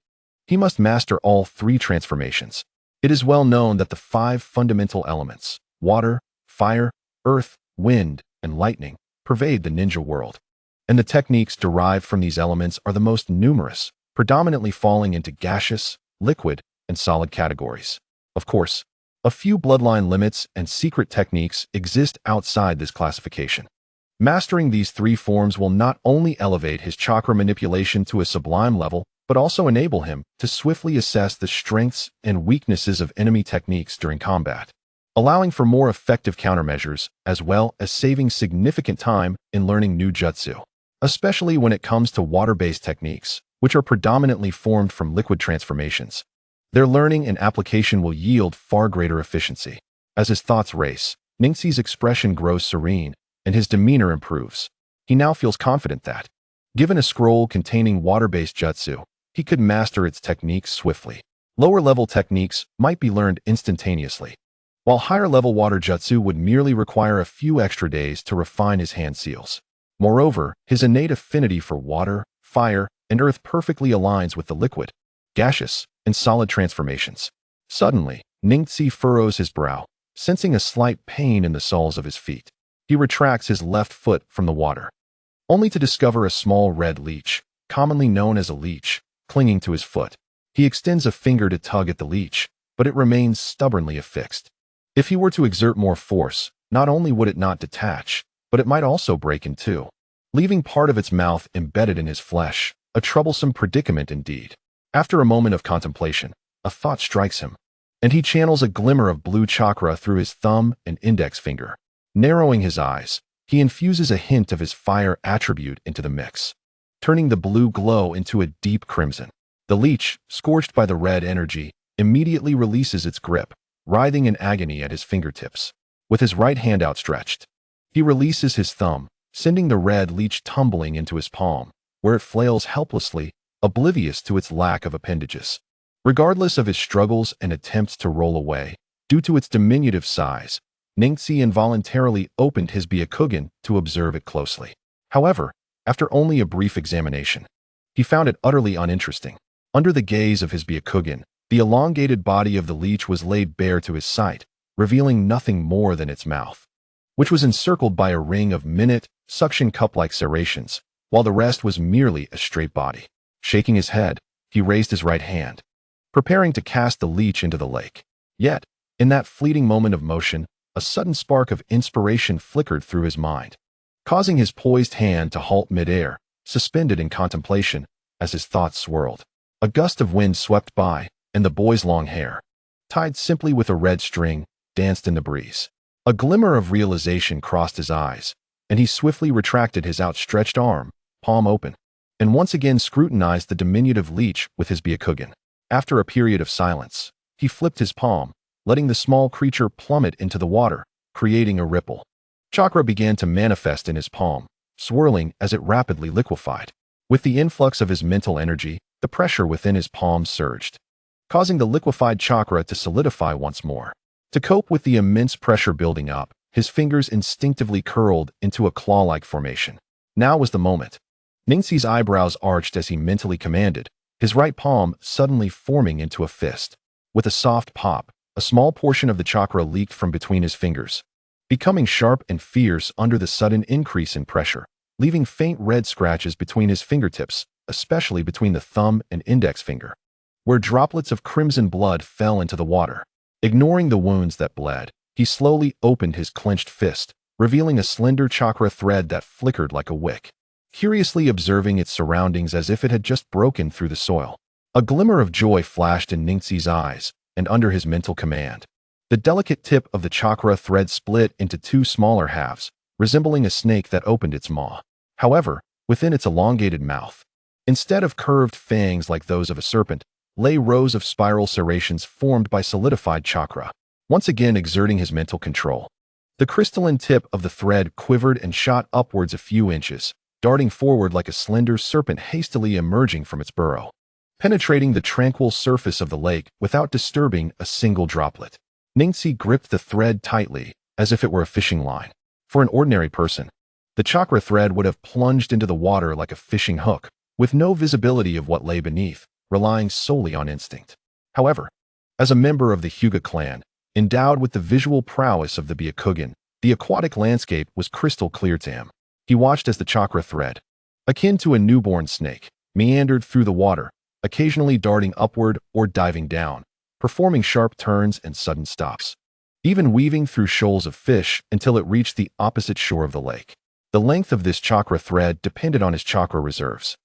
he must master all 3 transformations. It is well known that the 5 fundamental elements, water, fire, earth, wind, and lightning, pervade the ninja world, and the techniques derived from these elements are the most numerous, predominantly falling into gaseous, liquid, and solid categories. Of course, a few bloodline limits and secret techniques exist outside this classification. Mastering these 3 forms will not only elevate his chakra manipulation to a sublime level, but also enable him to swiftly assess the strengths and weaknesses of enemy techniques during combat. allowing for more effective countermeasures as well as saving significant time in learning new jutsu, especially when it comes to water-based techniques, which are predominantly formed from liquid transformations. Their learning and application will yield far greater efficiency. As his thoughts race, Ningxi's expression grows serene, and his demeanor improves. He now feels confident that, given a scroll containing water-based jutsu, he could master its techniques swiftly. Lower-level techniques might be learned instantaneously, while higher-level water jutsu would merely require a few extra days to refine his hand seals. Moreover, his innate affinity for water, fire, and earth perfectly aligns with the liquid, gaseous, and solid transformations. Suddenly, Ningxi furrows his brow, sensing a slight pain in the soles of his feet. He retracts his left foot from the water, only to discover a small red leech, commonly known as a leech, clinging to his foot. He extends a finger to tug at the leech, but it remains stubbornly affixed. If he were to exert more force, not only would it not detach, but it might also break in two, leaving part of its mouth embedded in his flesh, a troublesome predicament indeed. After a moment of contemplation, a thought strikes him, and he channels a glimmer of blue chakra through his thumb and index finger. Narrowing his eyes, he infuses a hint of his fire attribute into the mix, turning the blue glow into a deep crimson. The leech, scorched by the red energy, immediately releases its grip, writhing in agony at his fingertips. With his right hand outstretched, he releases his thumb, sending the red leech tumbling into his palm, where it flails helplessly, oblivious to its lack of appendages. Regardless of his struggles and attempts to roll away, due to its diminutive size, Ningxi involuntarily opened his Byakugan to observe it closely. However, after only a brief examination, he found it utterly uninteresting. Under the gaze of his Byakugan, the elongated body of the leech was laid bare to his sight, revealing nothing more than its mouth, which was encircled by a ring of minute, suction cup-like serrations, while the rest was merely a straight body. Shaking his head, he raised his right hand, preparing to cast the leech into the lake. Yet, in that fleeting moment of motion, a sudden spark of inspiration flickered through his mind, causing his poised hand to halt midair, suspended in contemplation as his thoughts swirled. A gust of wind swept by, and the boy's long hair, tied simply with a red string, danced in the breeze. A glimmer of realization crossed his eyes, and he swiftly retracted his outstretched arm, palm open, and once again scrutinized the diminutive leech with his Byakugan. After a period of silence, he flipped his palm, letting the small creature plummet into the water, creating a ripple. Chakra began to manifest in his palm, swirling as it rapidly liquefied. With the influx of his mental energy, the pressure within his palm surged, causing the liquefied chakra to solidify once more. To cope with the immense pressure building up, his fingers instinctively curled into a claw-like formation. Now was the moment. Ningxi's eyebrows arched as he mentally commanded, his right palm suddenly forming into a fist. With a soft pop, a small portion of the chakra leaked from between his fingers, becoming sharp and fierce under the sudden increase in pressure, leaving faint red scratches between his fingertips, especially between the thumb and index finger, where droplets of crimson blood fell into the water. Ignoring the wounds that bled, he slowly opened his clenched fist, revealing a slender chakra thread that flickered like a wick, curiously observing its surroundings as if it had just broken through the soil. A glimmer of joy flashed in Ningxi's eyes, and under his mental command, the delicate tip of the chakra thread split into two smaller halves, resembling a snake that opened its maw. However, within its elongated mouth, instead of curved fangs like those of a serpent, lay rows of spiral serrations formed by solidified chakra. Once again exerting his mental control, the crystalline tip of the thread quivered and shot upwards a few inches, darting forward like a slender serpent hastily emerging from its burrow, penetrating the tranquil surface of the lake without disturbing a single droplet. Ningxi gripped the thread tightly, as if it were a fishing line. For an ordinary person, the chakra thread would have plunged into the water like a fishing hook, with no visibility of what lay beneath, relying solely on instinct. However, as a member of the Hyuga clan, endowed with the visual prowess of the Byakugan, the aquatic landscape was crystal clear to him. He watched as the chakra thread, akin to a newborn snake, meandered through the water, occasionally darting upward or diving down, performing sharp turns and sudden stops, even weaving through shoals of fish until it reached the opposite shore of the lake. The length of this chakra thread depended on his chakra reserves,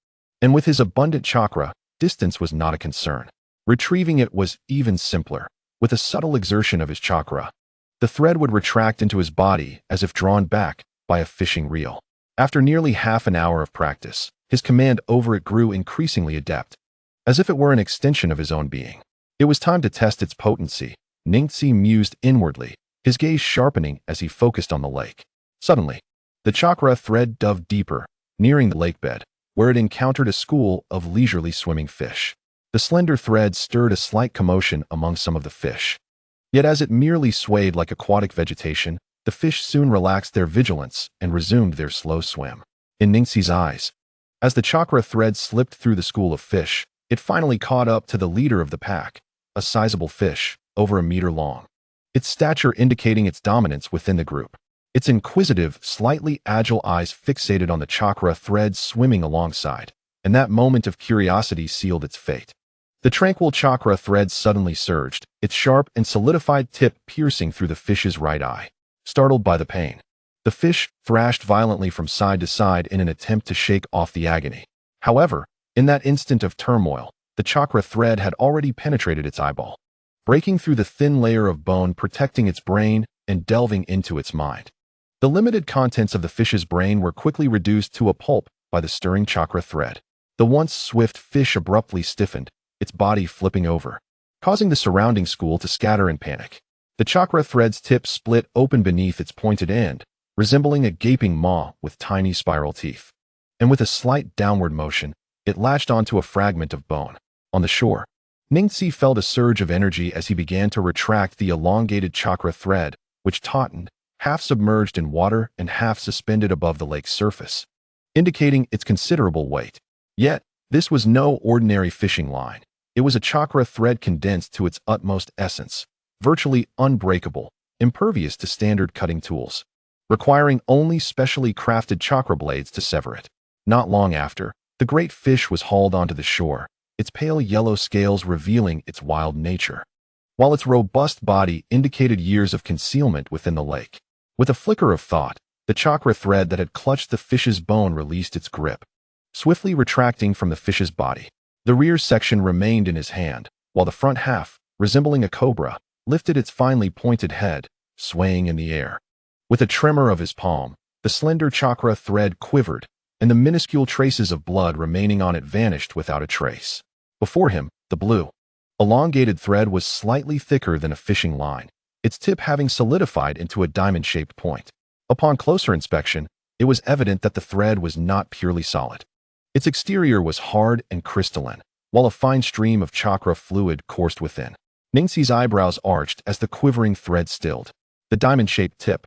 and with his abundant chakra, distance was not a concern. Retrieving it was even simpler. With a subtle exertion of his chakra, the thread would retract into his body as if drawn back by a fishing reel. After nearly half an hour of practice, his command over it grew increasingly adept, as if it were an extension of his own being. It was time to test its potency. Ningxi mused inwardly, his gaze sharpening as he focused on the lake. Suddenly, the chakra thread dove deeper, nearing the lake bed, where it encountered a school of leisurely swimming fish. The slender thread stirred a slight commotion among some of the fish. Yet as it merely swayed like aquatic vegetation, the fish soon relaxed their vigilance and resumed their slow swim. In Ningxi's eyes, as the chakra thread slipped through the school of fish, it finally caught up to the leader of the pack, a sizable fish, over a meter long, its stature indicating its dominance within the group. Its inquisitive, slightly agile eyes fixated on the chakra thread swimming alongside, and that moment of curiosity sealed its fate. The tranquil chakra thread suddenly surged, its sharp and solidified tip piercing through the fish's right eye. Startled by the pain, the fish thrashed violently from side to side in an attempt to shake off the agony. However, in that instant of turmoil, the chakra thread had already penetrated its eyeball, breaking through the thin layer of bone protecting its brain and delving into its mind. The limited contents of the fish's brain were quickly reduced to a pulp by the stirring chakra thread. The once swift fish abruptly stiffened, its body flipping over, causing the surrounding school to scatter in panic. The chakra thread's tip split open beneath its pointed end, resembling a gaping maw with tiny spiral teeth. And with a slight downward motion, it latched onto a fragment of bone. On the shore, Ningxi felt a surge of energy as he began to retract the elongated chakra thread, which tautened, half submerged in water and half suspended above the lake's surface, indicating its considerable weight. Yet, this was no ordinary fishing line. It was a chakra thread condensed to its utmost essence, virtually unbreakable, impervious to standard cutting tools, requiring only specially crafted chakra blades to sever it. Not long after, the great fish was hauled onto the shore, its pale yellow scales revealing its wild nature, while its robust body indicated years of concealment within the lake. With a flicker of thought, the chakra thread that had clutched the fish's bone released its grip, swiftly retracting from the fish's body. The rear section remained in his hand, while the front half, resembling a cobra, lifted its finely pointed head, swaying in the air. With a tremor of his palm, the slender chakra thread quivered, and the minuscule traces of blood remaining on it vanished without a trace. Before him, the blue, elongated thread was slightly thicker than a fishing line, its tip having solidified into a diamond-shaped point. Upon closer inspection, it was evident that the thread was not purely solid. Its exterior was hard and crystalline, while a fine stream of chakra fluid coursed within. Ningxi's eyebrows arched as the quivering thread stilled. The diamond-shaped tip,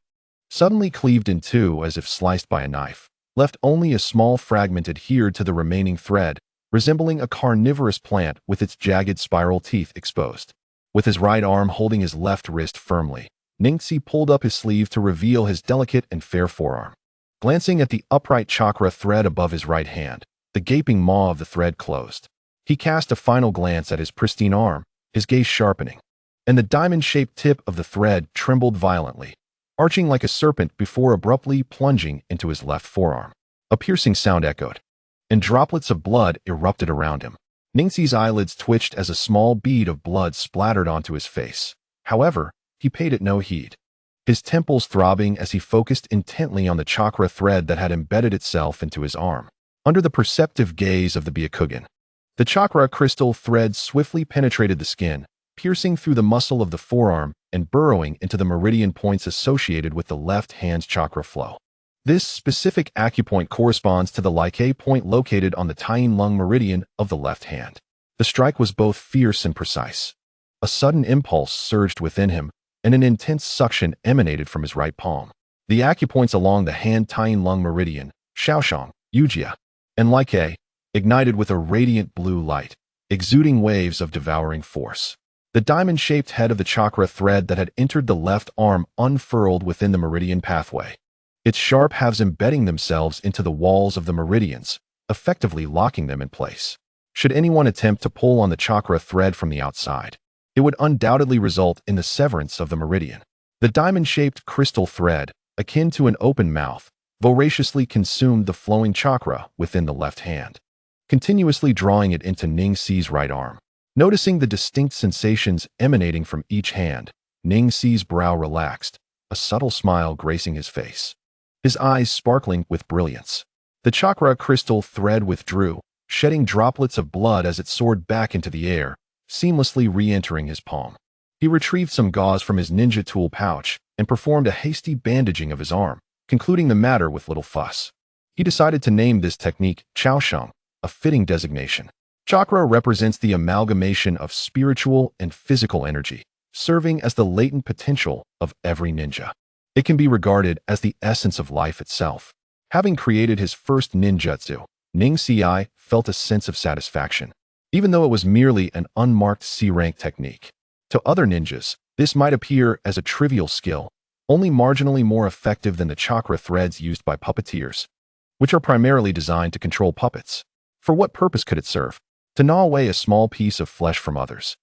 suddenly cleaved in two as if sliced by a knife, left only a small fragment adhered to the remaining thread, resembling a carnivorous plant with its jagged spiral teeth exposed. With his right arm holding his left wrist firmly, Ningxi pulled up his sleeve to reveal his delicate and fair forearm. Glancing at the upright chakra thread above his right hand, the gaping maw of the thread closed. He cast a final glance at his pristine arm, his gaze sharpening, and the diamond-shaped tip of the thread trembled violently, arching like a serpent before abruptly plunging into his left forearm. A piercing sound echoed, and droplets of blood erupted around him. Ningxi's eyelids twitched as a small bead of blood splattered onto his face. However, he paid it no heed, his temples throbbing as he focused intently on the chakra thread that had embedded itself into his arm. Under the perceptive gaze of the Byakugan, the chakra crystal thread swiftly penetrated the skin, piercing through the muscle of the forearm and burrowing into the meridian points associated with the left hand's chakra flow. This specific acupoint corresponds to the Like point located on the tying lung meridian of the left hand. The strike was both fierce and precise. A sudden impulse surged within him, and an intense suction emanated from his right palm. The acupoints along the hand tying lung meridian, Shaoshang, Yujia, and Like, ignited with a radiant blue light, exuding waves of devouring force. The diamond-shaped head of the chakra thread that had entered the left arm unfurled within the meridian pathway, its sharp halves embedding themselves into the walls of the meridians, effectively locking them in place. Should anyone attempt to pull on the chakra thread from the outside, it would undoubtedly result in the severance of the meridian. The diamond-shaped crystal thread, akin to an open mouth, voraciously consumed the flowing chakra within the left hand, continuously drawing it into Ningxi's right arm. Noticing the distinct sensations emanating from each hand, Ning-Si's brow relaxed, a subtle smile gracing his face. His eyes sparkling with brilliance. The chakra crystal thread withdrew, shedding droplets of blood as it soared back into the air, seamlessly re-entering his palm. He retrieved some gauze from his ninja tool pouch and performed a hasty bandaging of his arm, concluding the matter with little fuss. He decided to name this technique Chaosheng, a fitting designation. Chakra represents the amalgamation of spiritual and physical energy, serving as the latent potential of every ninja. It can be regarded as the essence of life itself. Having created his first ninjutsu, Ning-Si felt a sense of satisfaction, even though it was merely an unmarked C-rank technique. To other ninjas, this might appear as a trivial skill, only marginally more effective than the chakra threads used by puppeteers, which are primarily designed to control puppets. For what purpose could it serve? To gnaw away a small piece of flesh from others,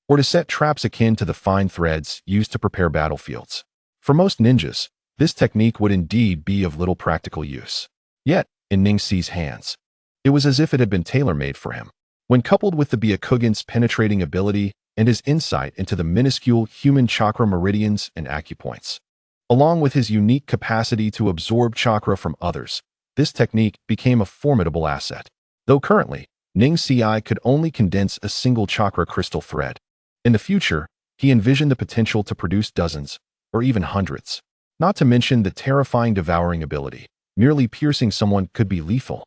or to set traps akin to the fine threads used to prepare battlefields. For most ninjas, this technique would indeed be of little practical use. Yet, in Ning-Si's hands, it was as if it had been tailor-made for him. When coupled with the Byakugan's penetrating ability and his insight into the minuscule human chakra meridians and acupoints, along with his unique capacity to absorb chakra from others, this technique became a formidable asset. Though currently, Ning-Si could only condense a single chakra crystal thread. In the future, he envisioned the potential to produce dozens, or even hundreds. Not to mention the terrifying devouring ability. Merely piercing someone could be lethal,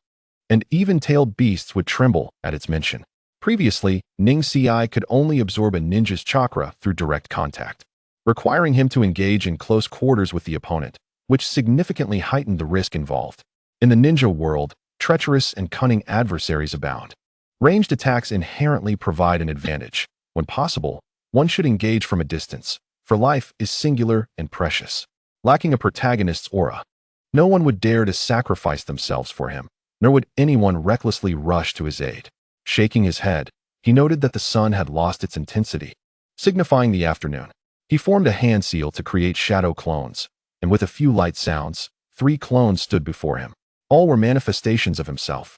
and even-tailed beasts would tremble at its mention. Previously, Ning-Si could only absorb a ninja's chakra through direct contact, requiring him to engage in close quarters with the opponent, which significantly heightened the risk involved. In the ninja world, treacherous and cunning adversaries abound. Ranged attacks inherently provide an advantage. When possible, one should engage from a distance, for life is singular and precious. Lacking a protagonist's aura, no one would dare to sacrifice themselves for him, nor would anyone recklessly rush to his aid. Shaking his head, he noted that the sun had lost its intensity, signifying the afternoon. He formed a hand seal to create shadow clones, and with a few light sounds, 3 clones stood before him. All were manifestations of himself,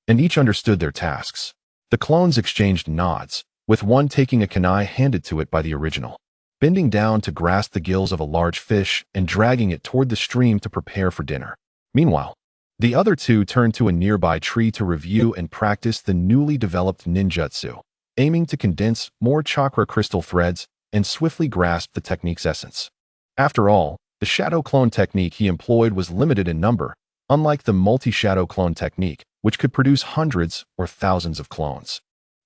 and each understood their tasks. The clones exchanged nods, with one taking a kunai handed to it by the original, bending down to grasp the gills of a large fish and dragging it toward the stream to prepare for dinner. Meanwhile, the other 2 turned to a nearby tree to review and practice the newly developed ninjutsu, aiming to condense more chakra crystal threads and swiftly grasp the technique's essence. After all, the shadow clone technique he employed was limited in number, unlike the multi-shadow clone technique, which could produce hundreds or thousands of clones.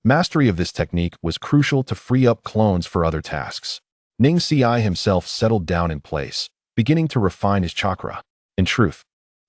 Mastery of this technique was crucial to free up clones for other tasks. Ning-Si himself settled down in place, beginning to refine his chakra. In truth,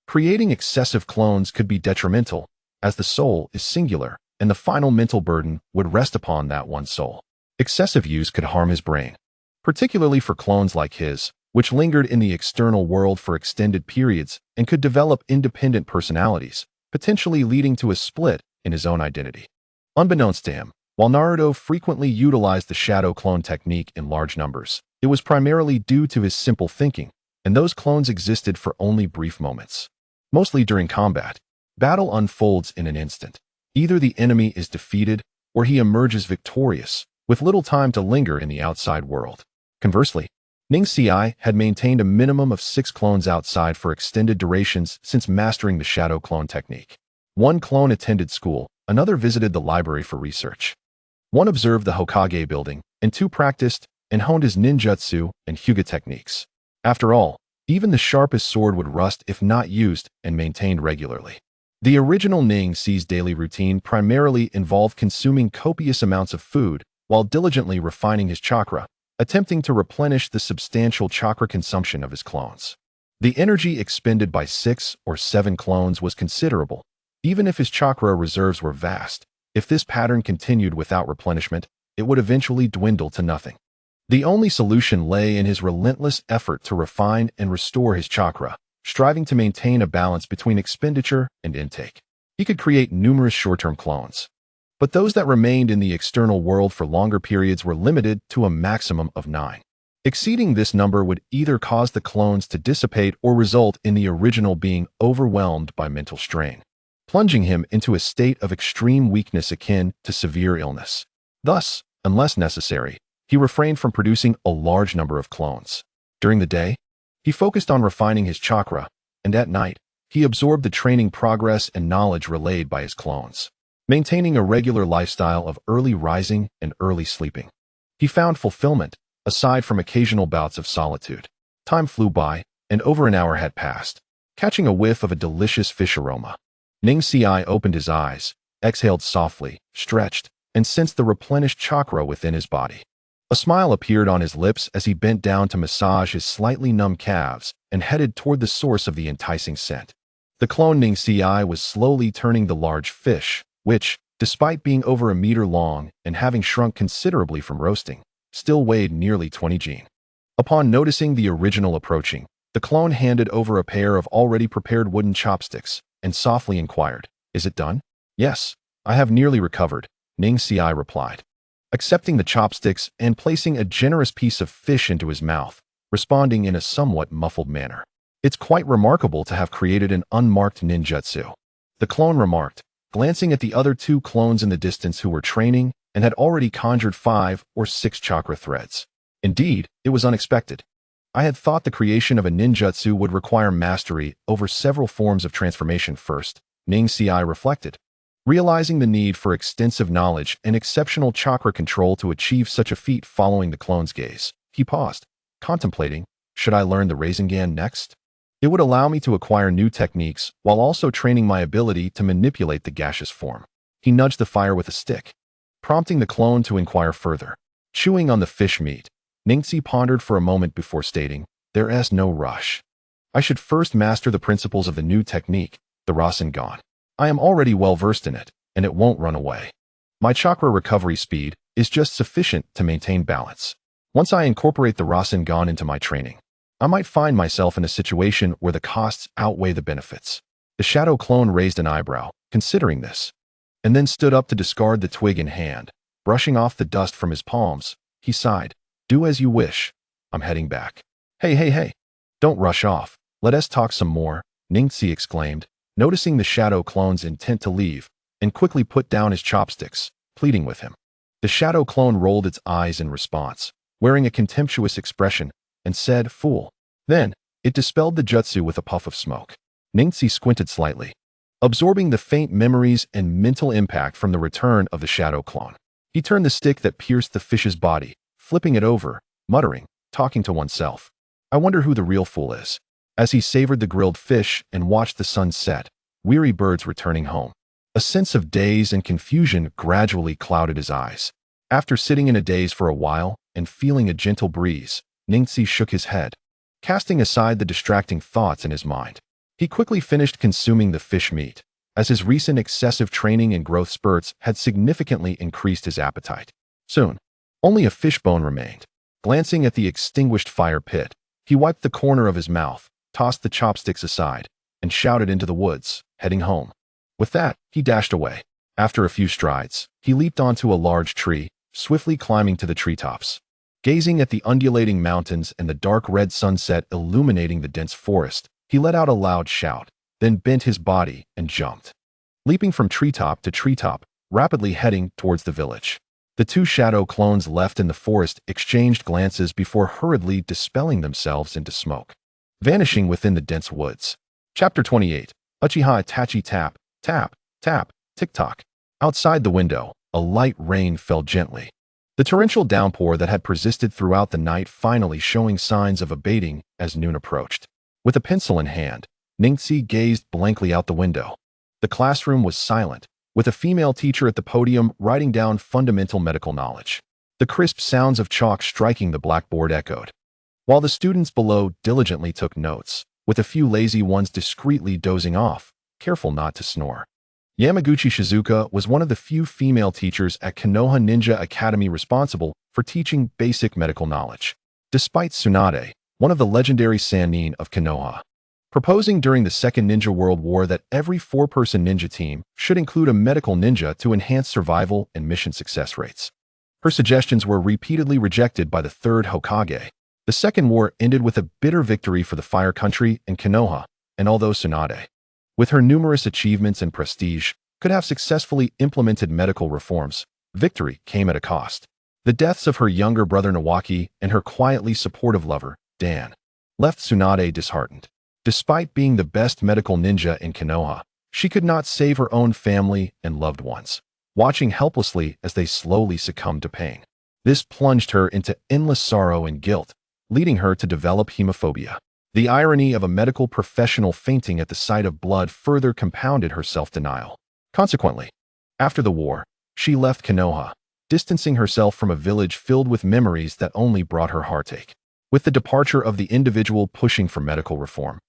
creating excessive clones could be detrimental, as the soul is singular, and the final mental burden would rest upon that one soul. Excessive use could harm his brain, particularly for clones like his, which lingered in the external world for extended periods and could develop independent personalities, potentially leading to a split in his own identity. Unbeknownst to him, while Naruto frequently utilized the shadow clone technique in large numbers, it was primarily due to his simple thinking, and those clones existed for only brief moments. Mostly during combat, battle unfolds in an instant. Either the enemy is defeated, or he emerges victorious, with little time to linger in the outside world. Conversely, Ning-Si had maintained a minimum of 6 clones outside for extended durations since mastering the shadow clone technique. 1 clone attended school, another visited the library for research. 1 observed the Hokage building, and 2 practiced and honed his ninjutsu and Hyuga techniques. After all, even the sharpest sword would rust if not used and maintained regularly. The original Ning-Si's daily routine primarily involved consuming copious amounts of food while diligently refining his chakra, attempting to replenish the substantial chakra consumption of his clones. The energy expended by 6 or 7 clones was considerable, even if his chakra reserves were vast. If this pattern continued without replenishment, it would eventually dwindle to nothing. The only solution lay in his relentless effort to refine and restore his chakra, striving to maintain a balance between expenditure and intake. He could create numerous short-term clones, but those that remained in the external world for longer periods were limited to a maximum of 9. Exceeding this number would either cause the clones to dissipate or result in the original being overwhelmed by mental strain, plunging him into a state of extreme weakness akin to severe illness. Thus, unless necessary, he refrained from producing a large number of clones. During the day, he focused on refining his chakra, and at night, he absorbed the training progress and knowledge relayed by his clones, maintaining a regular lifestyle of early rising and early sleeping. He found fulfillment, aside from occasional bouts of solitude. Time flew by, and over an hour had passed. Catching a whiff of a delicious fish aroma, Ningxi opened his eyes, exhaled softly, stretched, and sensed the replenished chakra within his body. A smile appeared on his lips as he bent down to massage his slightly numb calves and headed toward the source of the enticing scent. The clone Ningxi was slowly turning the large fish, which, despite being over a meter long and having shrunk considerably from roasting, still weighed nearly 20 jin. Upon noticing the original approaching, the clone handed over a pair of already prepared wooden chopsticks and softly inquired, "Is it done?" "Yes, I have nearly recovered," Ningxi replied, accepting the chopsticks and placing a generous piece of fish into his mouth, responding in a somewhat muffled manner. "It's quite remarkable to have created an unmarked ninjutsu," the clone remarked, glancing at the other two clones in the distance who were training and had already conjured 5 or 6 chakra threads. "Indeed, it was unexpected. I had thought the creation of a ninjutsu would require mastery over several forms of transformation first," Ningxi reflected. Realizing the need for extensive knowledge and exceptional chakra control to achieve such a feat following the clone's gaze, he paused, contemplating, should I learn the Rinnegan next? It would allow me to acquire new techniques while also training my ability to manipulate the gaseous form. He nudged the fire with a stick, prompting the clone to inquire further. Chewing on the fish meat, Ningxi pondered for a moment before stating, "There is no rush. I should first master the principles of the new technique, the Rasengan. I am already well versed in it, and it won't run away. My chakra recovery speed is just sufficient to maintain balance. Once I incorporate the Rasengan into my training, I might find myself in a situation where the costs outweigh the benefits." The shadow clone raised an eyebrow, considering this, and then stood up to discard the twig in hand. Brushing off the dust from his palms, he sighed, "Do as you wish. I'm heading back." Hey. Don't rush off. Let us talk some more," Ningxi exclaimed, noticing the shadow clone's intent to leave, and quickly put down his chopsticks, pleading with him. The shadow clone rolled its eyes in response, wearing a contemptuous expression, and said, "Fool." Then, it dispelled the jutsu with a puff of smoke. Ningxi squinted slightly, absorbing the faint memories and mental impact from the return of the shadow clone. He turned the stick that pierced the fish's body, flipping it over, muttering, talking to oneself, "I wonder who the real fool is." As he savored the grilled fish and watched the sun set, weary birds returning home, a sense of daze and confusion gradually clouded his eyes. After sitting in a daze for a while and feeling a gentle breeze, Ningxi shook his head, casting aside the distracting thoughts in his mind. He quickly finished consuming the fish meat, as his recent excessive training and growth spurts had significantly increased his appetite. Soon, only a fishbone remained. Glancing at the extinguished fire pit, he wiped the corner of his mouth, tossed the chopsticks aside, and shouted into the woods, heading home. With that, he dashed away. After a few strides, he leaped onto a large tree, swiftly climbing to the treetops. Gazing at the undulating mountains and the dark red sunset illuminating the dense forest, he let out a loud shout, then bent his body and jumped, leaping from treetop to treetop, rapidly heading towards the village. The two shadow clones left in the forest exchanged glances before hurriedly dispelling themselves into smoke, vanishing within the dense woods. Chapter 28. Uchiha Itachi tap, tap, tap, tick-tock. Outside the window, a light rain fell gently. The torrential downpour that had persisted throughout the night finally showing signs of abating as noon approached. With a pencil in hand, Ningxi gazed blankly out the window. The classroom was silent, with a female teacher at the podium writing down fundamental medical knowledge. The crisp sounds of chalk striking the blackboard echoed, while the students below diligently took notes, with a few lazy ones discreetly dozing off, careful not to snore. Yamaguchi Shizuka was one of the few female teachers at Konoha Ninja Academy responsible for teaching basic medical knowledge, despite Tsunade, one of the legendary sannin of Konoha, proposing during the Second Ninja World War that every 4-person ninja team should include a medical ninja to enhance survival and mission success rates. Her suggestions were repeatedly rejected by the third Hokage. The Second War ended with a bitter victory for the Fire Country and Konoha, and although Tsunade, with her numerous achievements and prestige, could have successfully implemented medical reforms, victory came at a cost. The deaths of her younger brother Nawaki and her quietly supportive lover, Dan, left Tsunade disheartened. Despite being the best medical ninja in Konoha, she could not save her own family and loved ones, watching helplessly as they slowly succumbed to pain. This plunged her into endless sorrow and guilt, leading her to develop hemophobia. The irony of a medical professional fainting at the sight of blood further compounded her self-denial. Consequently, after the war, she left Konoha, distancing herself from a village filled with memories that only brought her heartache. With the departure of the individual pushing for medical reform,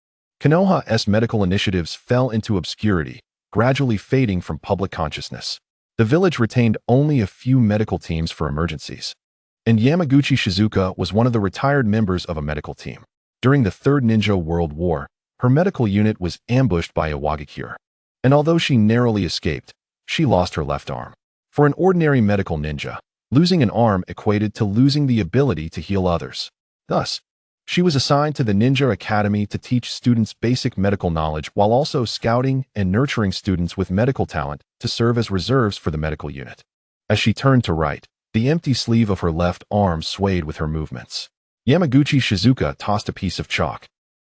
Konoha's medical initiatives fell into obscurity, gradually fading from public consciousness. The village retained only a few medical teams for emergencies, and Yamaguchi Shizuka was one of the retired members of a medical team. During the Third Ninja World War, her medical unit was ambushed by Iwagakure, and although she narrowly escaped, she lost her left arm. For an ordinary medical ninja, losing an arm equated to losing the ability to heal others. Thus, she was assigned to the Ninja Academy to teach students basic medical knowledge while also scouting and nurturing students with medical talent to serve as reserves for the medical unit. As she turned to write, the empty sleeve of her left arm swayed with her movements. Yamaguchi Shizuka tossed a piece of chalk,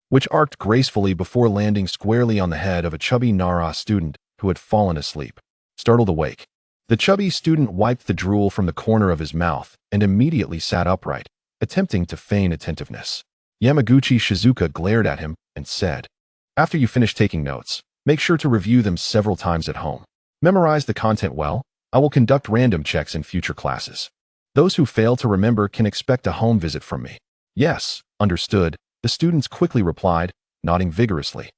which arced gracefully before landing squarely on the head of a chubby Nara student who had fallen asleep. Startled awake, the chubby student wiped the drool from the corner of his mouth and immediately sat upright, attempting to feign attentiveness. Yamaguchi Shizuka glared at him and said, "After you finish taking notes, make sure to review them several times at home. Memorize the content well. I will conduct random checks in future classes. Those who fail to remember can expect a home visit from me." "Yes, understood," the students quickly replied, nodding vigorously,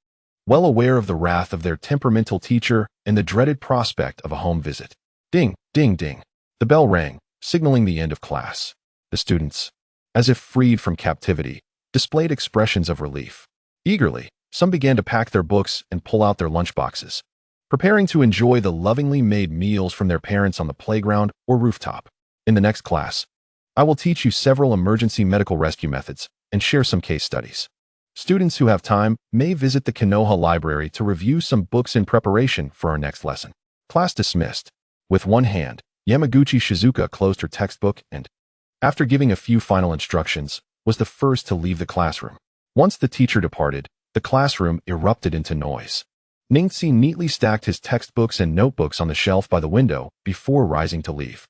well aware of the wrath of their temperamental teacher and the dreaded prospect of a home visit. Ding, ding, ding. The bell rang, signaling the end of class. The students, as if freed from captivity, displayed expressions of relief. Eagerly, some began to pack their books and pull out their lunchboxes, preparing to enjoy the lovingly made meals from their parents on the playground or rooftop. In the next class, I will teach you several emergency medical rescue methods and share some case studies. Students who have time may visit the Konoha library to review some books in preparation for our next lesson. Class dismissed. With one hand, Yamaguchi Shizuka closed her textbook and, after giving a few final instructions, was the first to leave the classroom. Once the teacher departed, the classroom erupted into noise. Ningxi neatly stacked his textbooks and notebooks on the shelf by the window before rising to leave.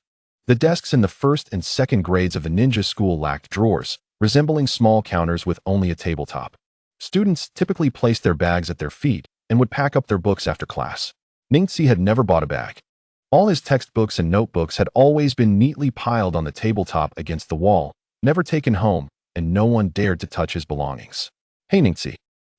The desks in the first and second grades of the ninja school lacked drawers, resembling small counters with only a tabletop. Students typically placed their bags at their feet and would pack up their books after class. Ningxi had never bought a bag. All his textbooks and notebooks had always been neatly piled on the tabletop against the wall, never taken home, and no one dared to touch his belongings. "Hey Ningxi,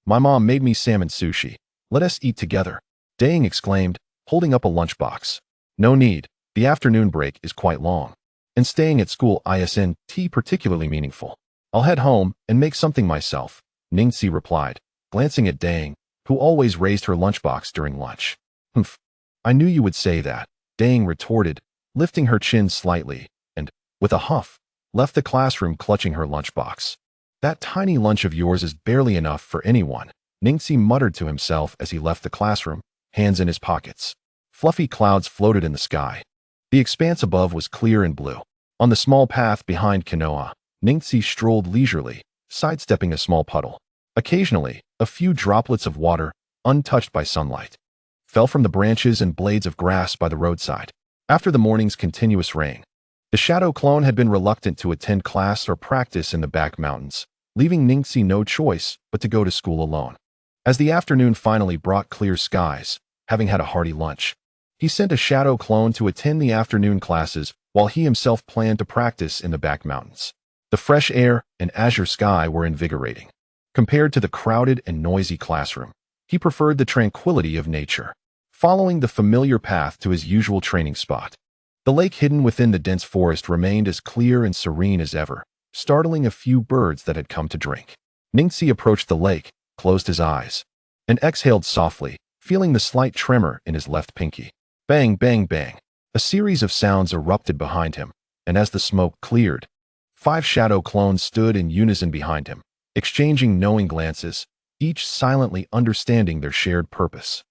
my mom made me salmon sushi. Let us eat together," Dang exclaimed, holding up a lunchbox. "No need. The afternoon break is quite long, and staying at school isn't particularly meaningful. I'll head home and make something myself," Ningxi replied, glancing at Dang, who always raised her lunchbox during lunch. "Humph, I knew you would say that," Dang retorted, lifting her chin slightly, and, with a huff, left the classroom clutching her lunchbox. "That tiny lunch of yours is barely enough for anyone," Ningxi muttered to himself as he left the classroom, hands in his pockets. Fluffy clouds floated in the sky. The expanse above was clear and blue. On the small path behind Konoha, Ningxi strolled leisurely, sidestepping a small puddle. Occasionally, a few droplets of water, untouched by sunlight, fell from the branches and blades of grass by the roadside. After the morning's continuous rain, the shadow clone had been reluctant to attend class or practice in the back mountains, leaving Ningxi no choice but to go to school alone. As the afternoon finally brought clear skies, having had a hearty lunch, he sent a shadow clone to attend the afternoon classes while he himself planned to practice in the back mountains. The fresh air and azure sky were invigorating. Compared to the crowded and noisy classroom, he preferred the tranquility of nature. Following the familiar path to his usual training spot, the lake hidden within the dense forest remained as clear and serene as ever, startling a few birds that had come to drink. Ningxi approached the lake, closed his eyes, and exhaled softly, feeling the slight tremor in his left pinky. Bang, bang, bang. A series of sounds erupted behind him, and as the smoke cleared, 5 shadow clones stood in unison behind him, exchanging knowing glances, each silently understanding their shared purpose.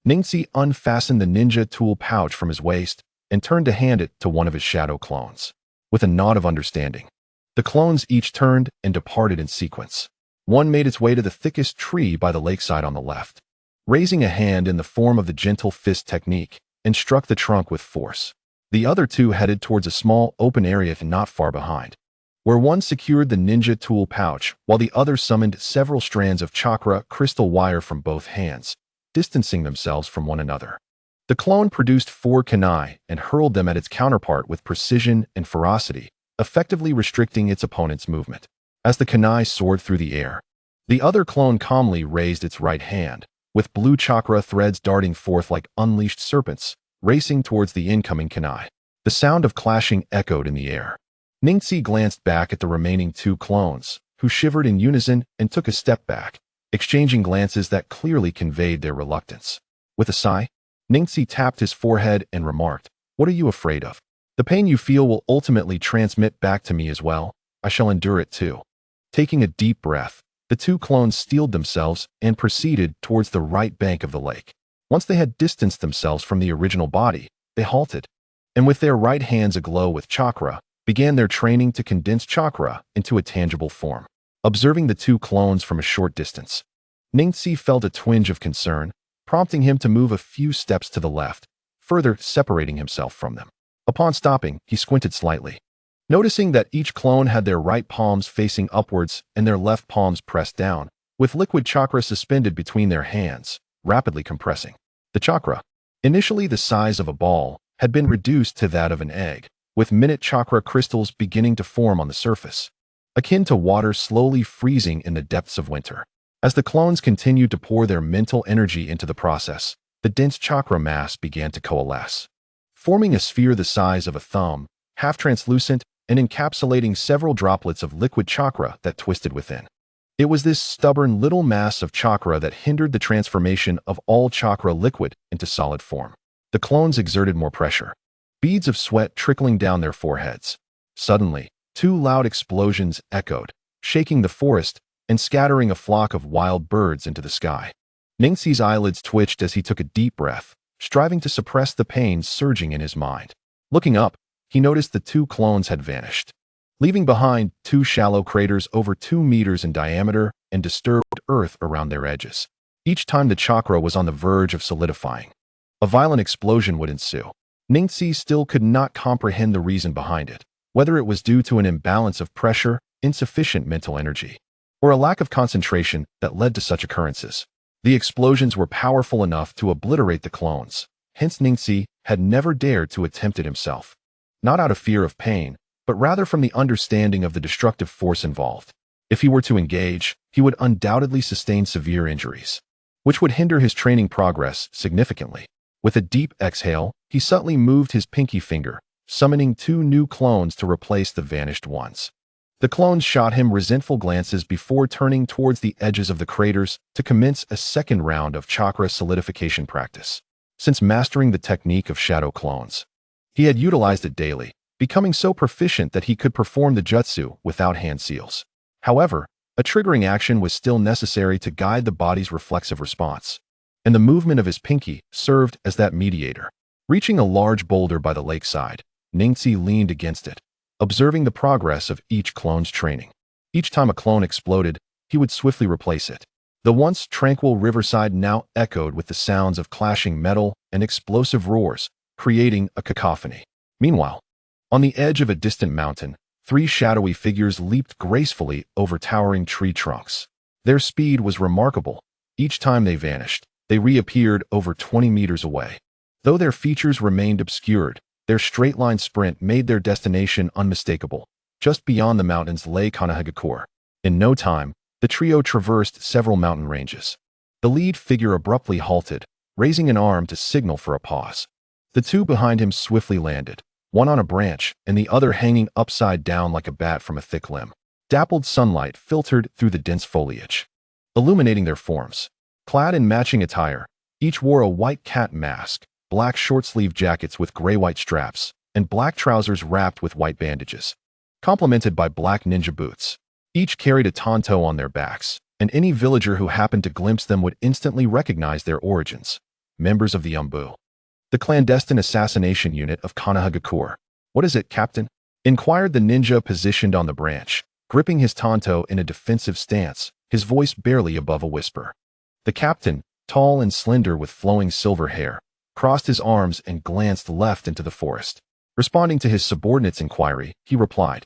Ningxi unfastened the ninja tool pouch from his waist and turned to hand it to one of his shadow clones. with a nod of understanding. The clones each turned and departed in sequence. One made its way to the thickest tree by the lakeside on the left, raising a hand in the form of the gentle fist technique, and struck the trunk with force. The other two headed towards a small open area not far behind, where one secured the ninja tool pouch while the other summoned several strands of chakra crystal wire from both hands, distancing themselves from one another. The clone produced 4 kunai and hurled them at its counterpart with precision and ferocity, effectively restricting its opponent's movement. As the kunai soared through the air, the other clone calmly raised its right hand, with blue chakra threads darting forth like unleashed serpents, racing towards the incoming kunai. The sound of clashing echoed in the air. Ningxi glanced back at the remaining 2 clones, who shivered in unison and took a step back, exchanging glances that clearly conveyed their reluctance. With a sigh, Ningxi tapped his forehead and remarked, "What are you afraid of? The pain you feel will ultimately transmit back to me as well. I shall endure it too." Taking a deep breath, the 2 clones steeled themselves and proceeded towards the right bank of the lake. Once they had distanced themselves from the original body, they halted, and with their right hands aglow with chakra, began their training to condense chakra into a tangible form. Observing the 2 clones from a short distance, Ningxi felt a twinge of concern, prompting him to move a few steps to the left, further separating himself from them. Upon stopping, he squinted slightly, noticing that each clone had their right palms facing upwards and their left palms pressed down, with liquid chakra suspended between their hands, rapidly compressing. The chakra, initially the size of a ball, had been reduced to that of an egg, with minute chakra crystals beginning to form on the surface, akin to water slowly freezing in the depths of winter. As the clones continued to pour their mental energy into the process, the dense chakra mass began to coalesce, forming a sphere the size of a thumb, half translucent and encapsulating several droplets of liquid chakra that twisted within. It was this stubborn little mass of chakra that hindered the transformation of all chakra liquid into solid form. The clones exerted more pressure, beads of sweat trickling down their foreheads. Suddenly, 2 loud explosions echoed, shaking the forest and scattering a flock of wild birds into the sky. Ningxi's eyelids twitched as he took a deep breath, striving to suppress the pain surging in his mind. Looking up, he noticed the 2 clones had vanished, leaving behind 2 shallow craters over 2 meters in diameter and disturbed earth around their edges. Each time the chakra was on the verge of solidifying, a violent explosion would ensue. Ningxi still could not comprehend the reason behind it, whether it was due to an imbalance of pressure, insufficient mental energy, or a lack of concentration that led to such occurrences. The explosions were powerful enough to obliterate the clones, hence Ningxi had never dared to attempt it himself, not out of fear of pain, but rather from the understanding of the destructive force involved. If he were to engage, he would undoubtedly sustain severe injuries, which would hinder his training progress significantly. With a deep exhale, he subtly moved his pinky finger, summoning 2 new clones to replace the vanished ones. The clones shot him resentful glances before turning towards the edges of the craters to commence a second round of chakra solidification practice. Since mastering the technique of shadow clones, he had utilized it daily, becoming so proficient that he could perform the jutsu without hand seals. However, a triggering action was still necessary to guide the body's reflexive response, and the movement of his pinky served as that mediator. Reaching a large boulder by the lakeside, Ningxi leaned against it, observing the progress of each clone's training. Each time a clone exploded, he would swiftly replace it. The once tranquil riverside now echoed with the sounds of clashing metal and explosive roars, creating a cacophony. Meanwhile, on the edge of a distant mountain, 3 shadowy figures leaped gracefully over towering tree trunks. Their speed was remarkable. Each time they vanished, they reappeared over 20 meters away. Though their features remained obscured, their straight-line sprint made their destination unmistakable. Just beyond the mountains lay Konoha. In no time, the trio traversed several mountain ranges. The lead figure abruptly halted, raising an arm to signal for a pause. The 2 behind him swiftly landed, one on a branch and the other hanging upside down like a bat from a thick limb. Dappled sunlight filtered through the dense foliage, illuminating their forms. Clad in matching attire, each wore a white cat mask, black short-sleeve jackets with gray-white straps, and black trousers wrapped with white bandages, complemented by black ninja boots. Each carried a tanto on their backs, and any villager who happened to glimpse them would instantly recognize their origins: members of the Umbu, the clandestine assassination unit of Konoha. "What is it, Captain?" inquired the ninja positioned on the branch, gripping his tanto in a defensive stance, his voice barely above a whisper. The captain, tall and slender with flowing silver hair, crossed his arms and glanced left into the forest. Responding to his subordinate's inquiry, he replied,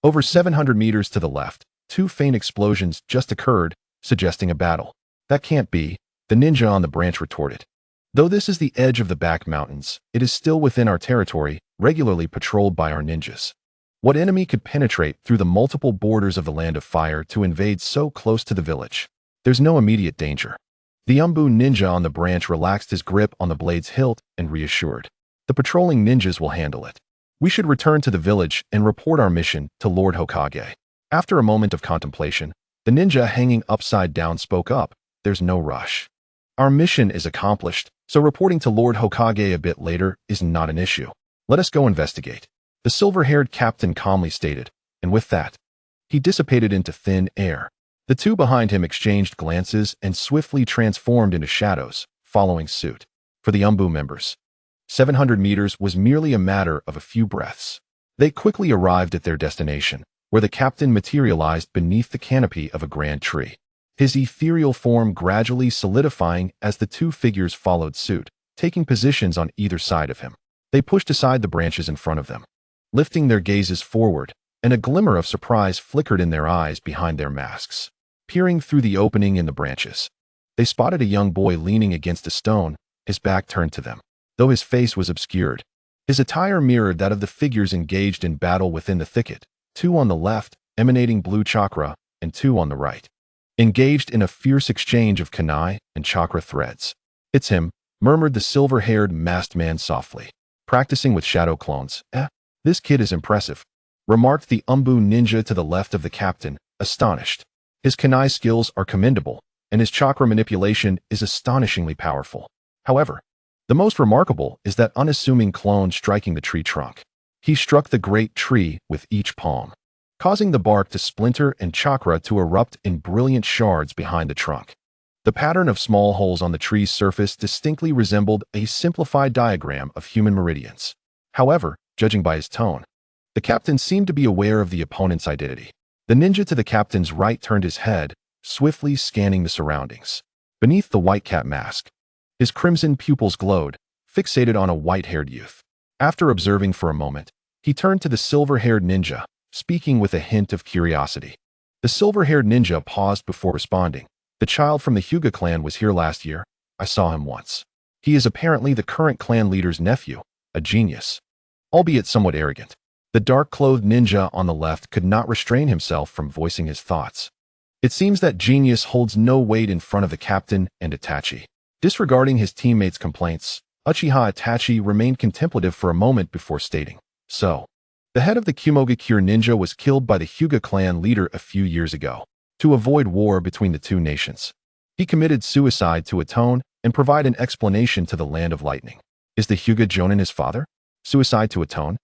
"Over 700 meters to the left, 2 faint explosions just occurred, suggesting a battle." "That can't be," the ninja on the branch retorted. "Though this is the edge of the back mountains, it is still within our territory, regularly patrolled by our ninjas. What enemy could penetrate through the multiple borders of the Land of Fire to invade so close to the village? There's no immediate danger." The Umbu ninja on the branch relaxed his grip on the blade's hilt and reassured, "The patrolling ninjas will handle it. We should return to the village and report our mission to Lord Hokage." After a moment of contemplation, the ninja hanging upside down spoke up, "There's no rush. Our mission is accomplished, so reporting to Lord Hokage a bit later is not an issue. Let us go investigate," the silver-haired captain calmly stated, and with that, he dissipated into thin air. The two behind him exchanged glances and swiftly transformed into shadows, following suit. For the Umbu members, 700 meters was merely a matter of a few breaths. They quickly arrived at their destination, where the captain materialized beneath the canopy of a grand tree, his ethereal form gradually solidifying as the two figures followed suit, taking positions on either side of him. They pushed aside the branches in front of them, lifting their gazes forward, and a glimmer of surprise flickered in their eyes behind their masks. Peering through the opening in the branches, they spotted a young boy leaning against a stone, his back turned to them. Though his face was obscured, his attire mirrored that of the figures engaged in battle within the thicket, 2 on the left, emanating blue chakra, and 2 on the right, engaged in a fierce exchange of kunai and chakra threads. "It's him," murmured the silver-haired masked man softly. "Practicing with shadow clones. This kid is impressive," remarked the Umbu ninja to the left of the captain, astonished. "His kunai skills are commendable, and his chakra manipulation is astonishingly powerful. However, the most remarkable is that unassuming clone striking the tree trunk. He struck the great tree with each palm, causing the bark to splinter and chakra to erupt in brilliant shards behind the trunk. The pattern of small holes on the tree's surface distinctly resembled a simplified diagram of human meridians. However, judging by his tone, the captain seemed to be aware of the opponent's identity. The ninja to the captain's right turned his head, swiftly scanning the surroundings. Beneath the white cap mask, his crimson pupils glowed, fixated on a white-haired youth. After observing for a moment, he turned to the silver-haired ninja, speaking with a hint of curiosity. The silver-haired ninja paused before responding. "The child from the Hyuga clan was here last year. I saw him once. He is apparently the current clan leader's nephew, a genius, albeit somewhat arrogant." The dark-clothed ninja on the left could not restrain himself from voicing his thoughts. It seems that genius holds no weight in front of the captain and Itachi. Disregarding his teammates' complaints, Uchiha Itachi remained contemplative for a moment before stating, "So, the head of the Kumogakure ninja was killed by the Hyuga clan leader a few years ago. To avoid war between the two nations, he committed suicide to atone and provide an explanation to the Land of Lightning. Is the Hyuga Jonin his father? Suicide to atone?"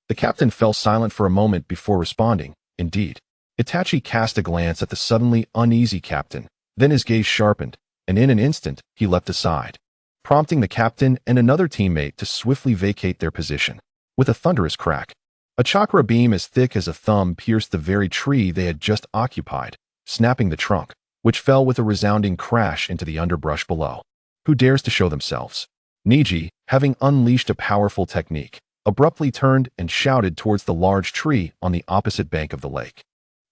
The captain fell silent for a moment before responding, "Indeed." Itachi cast a glance at the suddenly uneasy captain, then his gaze sharpened, and in an instant, he leapt aside, prompting the captain and another teammate to swiftly vacate their position. With a thunderous crack, a chakra beam as thick as a thumb pierced the very tree they had just occupied, snapping the trunk, which fell with a resounding crash into the underbrush below. Who dares to show themselves? Neji, having unleashed a powerful technique, abruptly turned and shouted towards the large tree on the opposite bank of the lake.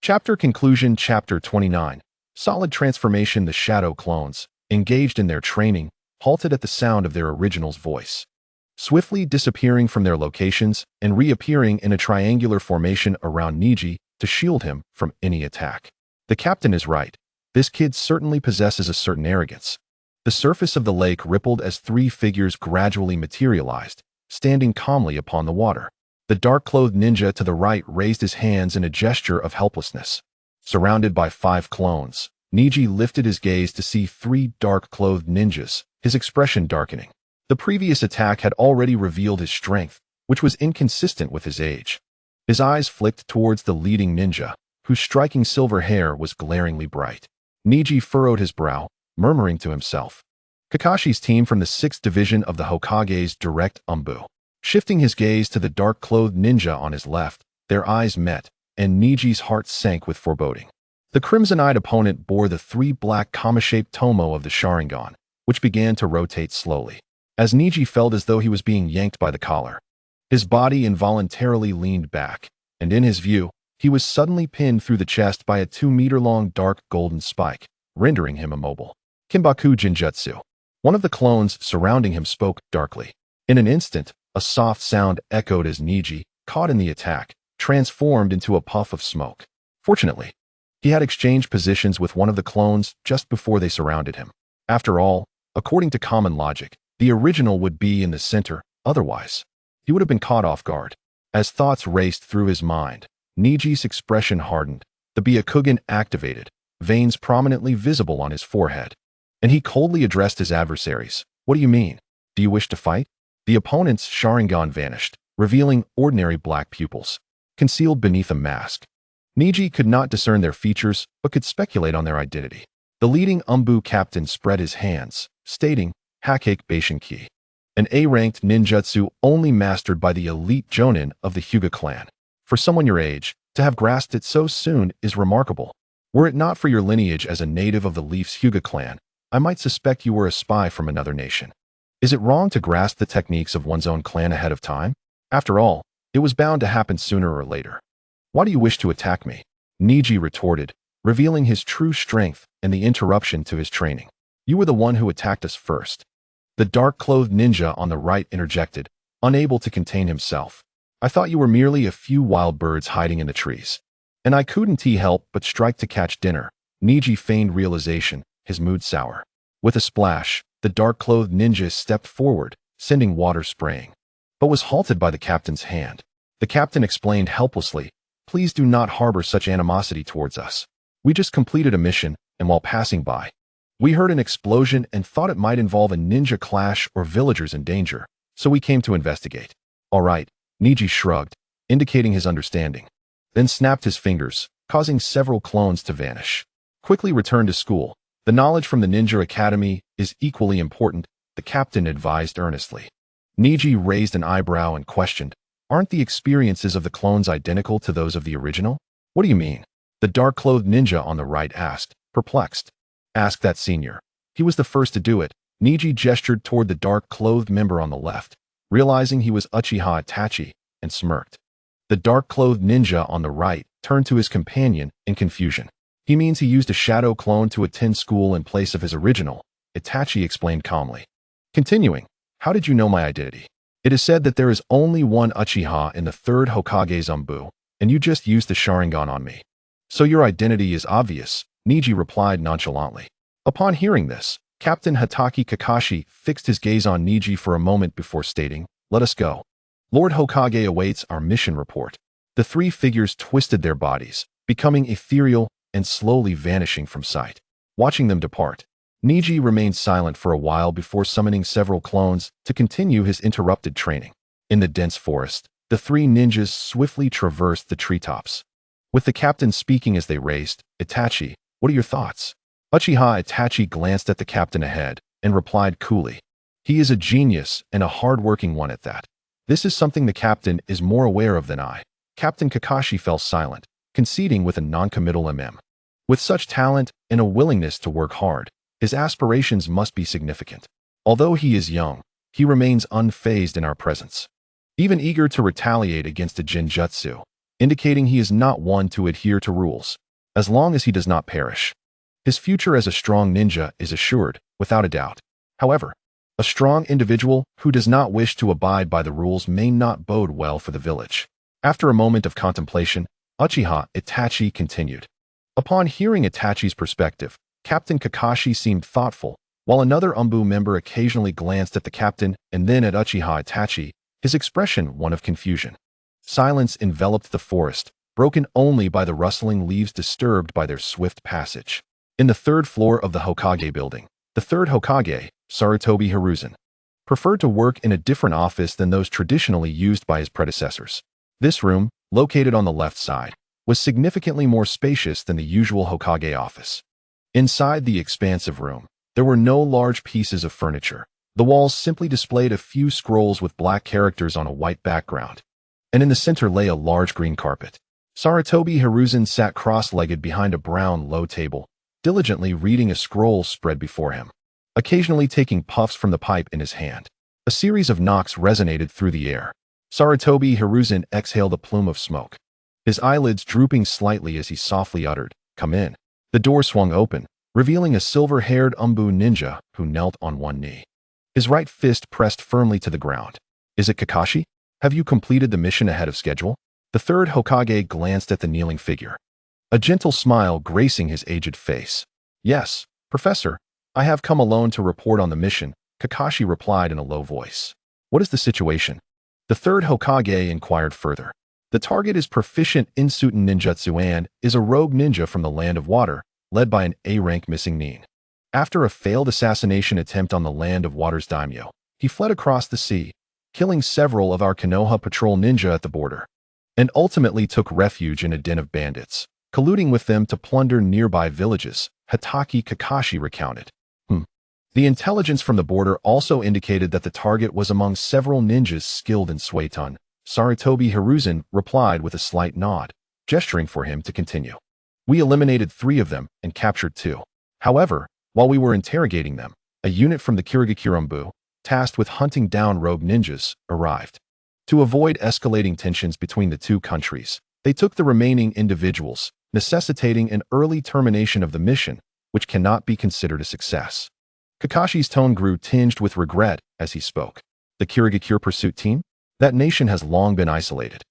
Chapter Conclusion. Chapter 29. Solid Transformation. The shadow clones, engaged in their training, halted at the sound of their original's voice, swiftly disappearing from their locations and reappearing in a triangular formation around Neji to shield him from any attack. The captain is right. This kid certainly possesses a certain arrogance. The surface of the lake rippled as 3 figures gradually materialized, standing calmly upon the water. The dark-clothed ninja to the right raised his hands in a gesture of helplessness. Surrounded by 5 clones, Neji lifted his gaze to see 3 dark-clothed ninjas, his expression darkening. The previous attack had already revealed his strength, which was inconsistent with his age. His eyes flicked towards the leading ninja, whose striking silver hair was glaringly bright. Neji furrowed his brow, murmuring to himself, "Kakashi's team from the 6th Division of the Hokage's direct Umbu." Shifting his gaze to the dark-clothed ninja on his left, Their eyes met, and Neji's heart sank with foreboding. The crimson-eyed opponent bore the three black comma-shaped tomo of the Sharingan, which began to rotate slowly, as Neji felt as though he was being yanked by the collar. His body involuntarily leaned back, and in his view, he was suddenly pinned through the chest by a 2-meter-long dark golden spike, rendering him immobile. Kinbaku Jinjutsu. One of the clones surrounding him spoke darkly. In an instant, a soft sound echoed as Neji, caught in the attack, transformed into a puff of smoke. Fortunately, he had exchanged positions with one of the clones just before they surrounded him. After all, according to common logic, the original would be in the center, otherwise, he would have been caught off guard. As thoughts raced through his mind, Neji's expression hardened, the Byakugan activated, veins prominently visible on his forehead. And he coldly addressed his adversaries. What do you mean? Do you wish to fight? The opponent's Sharingan vanished, revealing ordinary black pupils, concealed beneath a mask. Neji could not discern their features, but could speculate on their identity. The leading Umbu captain spread his hands, stating, Hakake Beishinki, an A-ranked ninjutsu only mastered by the elite jonin of the Hyuga clan. For someone your age, to have grasped it so soon is remarkable. Were it not for your lineage as a native of the Leaf's Hyuga clan, I might suspect you were a spy from another nation. Is it wrong to grasp the techniques of one's own clan ahead of time? After all, it was bound to happen sooner or later. Why do you wish to attack me? Neji retorted, revealing his true strength and the interruption to his training. You were the one who attacked us first. The dark-clothed ninja on the right interjected, unable to contain himself. I thought you were merely a few wild birds hiding in the trees. And I couldn't help but strike to catch dinner. Neji feigned realization, his mood sour. With a splash, the dark-clothed ninja stepped forward, sending water spraying, but was halted by the captain's hand. The captain explained helplessly, Please do not harbor such animosity towards us. We just completed a mission, and while passing by, we heard an explosion and thought it might involve a ninja clash or villagers in danger, so we came to investigate. All right, Neji shrugged, indicating his understanding, then snapped his fingers, causing several clones to vanish. Quickly return to school. The knowledge from the Ninja Academy is equally important, the captain advised earnestly. Neji raised an eyebrow and questioned, Aren't the experiences of the clones identical to those of the original? What do you mean? The dark-clothed ninja on the right asked, perplexed. Ask that senior. He was the first to do it. Neji gestured toward the dark-clothed member on the left, realizing he was Uchiha Itachi, and smirked. The dark-clothed ninja on the right turned to his companion in confusion. He means he used a shadow clone to attend school in place of his original, Itachi explained calmly. Continuing, how did you know my identity? It is said that there is only one Uchiha in the third Hokage Zanbu, and you just used the Sharingan on me. So your identity is obvious, Neji replied nonchalantly. Upon hearing this, Captain Hatake Kakashi fixed his gaze on Neji for a moment before stating, Let us go. Lord Hokage awaits our mission report. The three figures twisted their bodies, becoming ethereal and slowly vanishing from sight. Watching them depart, Neji remained silent for a while before summoning several clones to continue his interrupted training. In the dense forest, the three ninjas swiftly traversed the treetops. With the captain speaking as they raced, Itachi, what are your thoughts? Uchiha Itachi glanced at the captain ahead and replied coolly, He is a genius and a hard-working one at that. This is something the captain is more aware of than I. Captain Kakashi fell silent, conceding with a non-committal With such talent and a willingness to work hard, his aspirations must be significant. Although he is young, he remains unfazed in our presence, even eager to retaliate against a Jinjutsu, indicating he is not one to adhere to rules, as long as he does not perish. His future as a strong ninja is assured, without a doubt. However, a strong individual who does not wish to abide by the rules may not bode well for the village. After a moment of contemplation, Uchiha Itachi continued. Upon hearing Itachi's perspective, Captain Kakashi seemed thoughtful, while another Umbu member occasionally glanced at the captain and then at Uchiha Itachi, his expression one of confusion. Silence enveloped the forest, broken only by the rustling leaves disturbed by their swift passage. In the third floor of the Hokage building, the third Hokage, Sarutobi Hiruzen, preferred to work in a different office than those traditionally used by his predecessors. This room, located on the left side, was significantly more spacious than the usual Hokage office. Inside the expansive room, there were no large pieces of furniture. The walls simply displayed a few scrolls with black characters on a white background. and in the center lay a large green carpet. Sarutobi Hiruzen sat cross-legged behind a brown, low table, diligently reading a scroll spread before him, occasionally taking puffs from the pipe in his hand. A series of knocks resonated through the air. Sarutobi Hiruzen exhaled a plume of smoke, his eyelids drooping slightly as he softly uttered, "Come in." The door swung open, revealing a silver-haired Umbu ninja who knelt on one knee. His right fist pressed firmly to the ground. "Is it Kakashi? Have you completed the mission ahead of schedule?" The third Hokage glanced at the kneeling figure, a gentle smile gracing his aged face. "Yes, Professor. I have come alone to report on the mission," Kakashi replied in a low voice. "What is the situation?" The third Hokage inquired further. "The target is proficient in Suten ninjutsu and is a rogue ninja from the Land of Water, led by an A-rank missing nin. After a failed assassination attempt on the Land of Water's daimyo, he fled across the sea, killing several of our Konoha patrol ninja at the border, and ultimately took refuge in a den of bandits, colluding with them to plunder nearby villages," Hatake Kakashi recounted. The intelligence from the border also indicated that the target was among several ninjas skilled in Suiton. Sarutobi Hiruzen replied with a slight nod, gesturing for him to continue. "We eliminated 3 of them and captured 2. However, while we were interrogating them, a unit from the Kirigakirumbu, tasked with hunting down rogue ninjas, arrived. To avoid escalating tensions between the 2 countries, they took the remaining individuals, necessitating an early termination of the mission, which cannot be considered a success." Kakashi's tone grew tinged with regret as he spoke. "The Kirigakure pursuit team? That nation has long been isolated,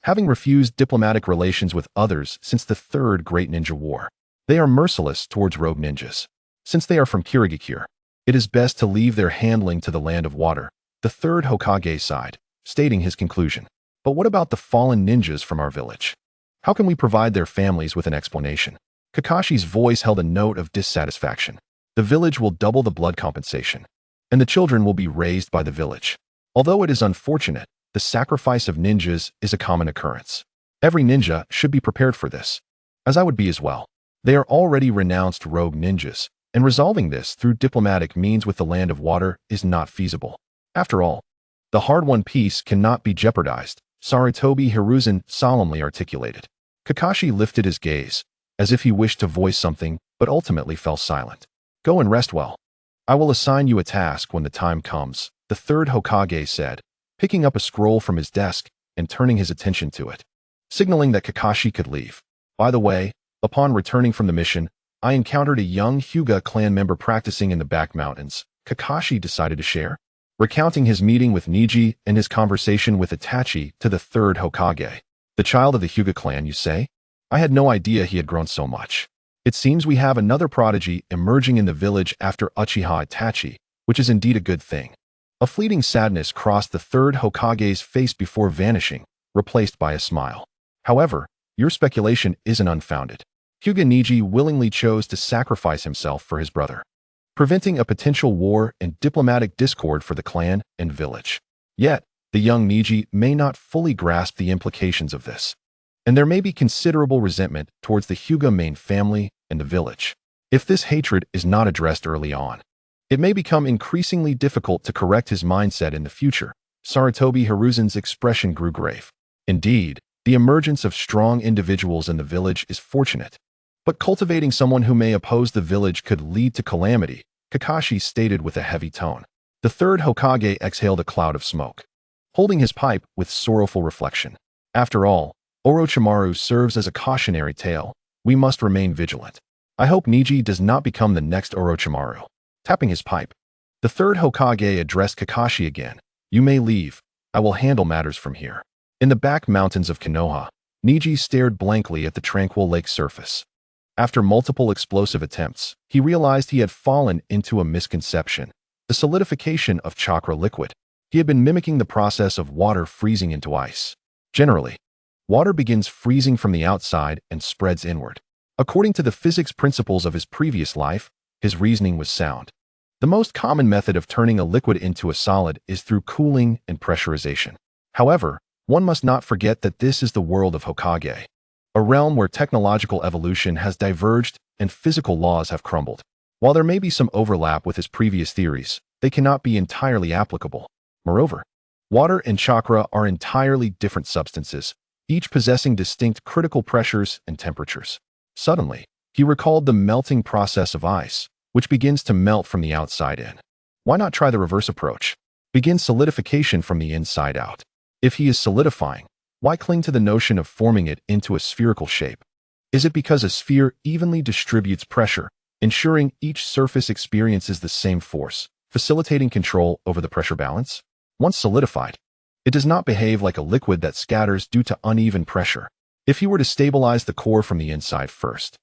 having refused diplomatic relations with others since the Third Great Ninja War. They are merciless towards rogue ninjas. Since they are from Kirigakure, it is best to leave their handling to the Land of Water," the third Hokage sighed, stating his conclusion. "But what about the fallen ninjas from our village? How can we provide their families with an explanation?" Kakashi's voice held a note of dissatisfaction. "The village will double the blood compensation, and the children will be raised by the village. Although it is unfortunate, the sacrifice of ninjas is a common occurrence. Every ninja should be prepared for this, as I would be as well. They are already renounced rogue ninjas, and resolving this through diplomatic means with the Land of Water is not feasible. After all, the hard-won peace cannot be jeopardized," Sarutobi Hiruzen solemnly articulated. Kakashi lifted his gaze, as if he wished to voice something, but ultimately fell silent. "Go and rest well. I will assign you a task when the time comes," the third Hokage said, picking up a scroll from his desk and turning his attention to it, signaling that Kakashi could leave. "By the way, upon returning from the mission, I encountered a young Hyuga clan member practicing in the back mountains," Kakashi decided to share, recounting his meeting with Neji and his conversation with Itachi to the third Hokage. "The child of the Hyuga clan, you say? I had no idea he had grown so much. It seems we have another prodigy emerging in the village after Uchiha Itachi, which is indeed a good thing." A fleeting sadness crossed the third Hokage's face before vanishing, replaced by a smile. "However, your speculation isn't unfounded. Hyuga Neji willingly chose to sacrifice himself for his brother, preventing a potential war and diplomatic discord for the clan and village. Yet, the young Neji may not fully grasp the implications of this, and there may be considerable resentment towards the Hyuga main family and the village. If this hatred is not addressed early on, it may become increasingly difficult to correct his mindset in the future." Sarutobi Hiruzen's expression grew grave. "Indeed, the emergence of strong individuals in the village is fortunate, but cultivating someone who may oppose the village could lead to calamity," Kakashi stated with a heavy tone. The third Hokage exhaled a cloud of smoke, holding his pipe with sorrowful reflection. "After all, Orochimaru serves as a cautionary tale. We must remain vigilant. I hope Neji does not become the next Orochimaru." Tapping his pipe, the third Hokage addressed Kakashi again. "You may leave. I will handle matters from here." In the back mountains of Konoha, Neji stared blankly at the tranquil lake surface. After multiple explosive attempts, he realized he had fallen into a misconception: the solidification of chakra liquid. He had been mimicking the process of water freezing into ice. Generally, water begins freezing from the outside and spreads inward. According to the physics principles of his previous life, his reasoning was sound. The most common method of turning a liquid into a solid is through cooling and pressurization. However, one must not forget that this is the world of Hokage, a realm where technological evolution has diverged and physical laws have crumbled. While there may be some overlap with his previous theories, they cannot be entirely applicable. Moreover, Water and chakra are entirely different substances, each possessing distinct critical pressures and temperatures. Suddenly, he recalled the melting process of ice, which begins to melt from the outside in. Why not try the reverse approach? Begin solidification from the inside out. If he is solidifying, why cling to the notion of forming it into a spherical shape? Is it because a sphere evenly distributes pressure, ensuring each surface experiences the same force, facilitating control over the pressure balance? Once solidified, it does not behave like a liquid that scatters due to uneven pressure. If he were to stabilize the core from the inside first,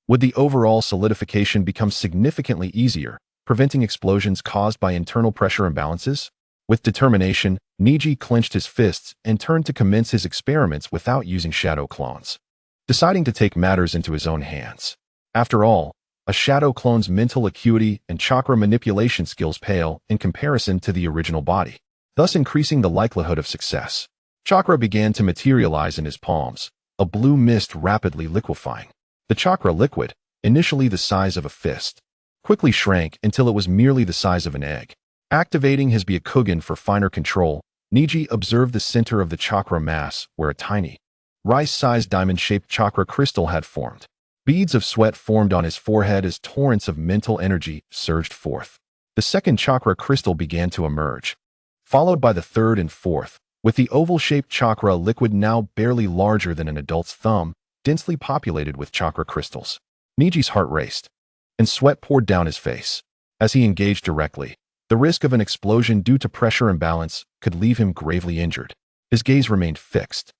would the overall solidification become significantly easier, preventing explosions caused by internal pressure imbalances? With determination, Neji clenched his fists and turned to commence his experiments without using shadow clones, deciding to take matters into his own hands. After all, a shadow clone's mental acuity and chakra manipulation skills pale in comparison to the original body, thus increasing the likelihood of success. Chakra began to materialize in his palms, a blue mist rapidly liquefying. The chakra liquid, initially the size of a fist, quickly shrank until it was merely the size of an egg. Activating his Byakugan for finer control, Neji observed the center of the chakra mass where a tiny, rice-sized diamond-shaped chakra crystal had formed. Beads of sweat formed on his forehead as torrents of mental energy surged forth. The second chakra crystal began to emerge, followed by the third and fourth, with the oval-shaped chakra liquid now barely larger than an adult's thumb, densely populated with chakra crystals. Neji's heart raced, and sweat poured down his face. As he engaged directly, the risk of an explosion due to pressure imbalance could leave him gravely injured. His gaze remained fixed,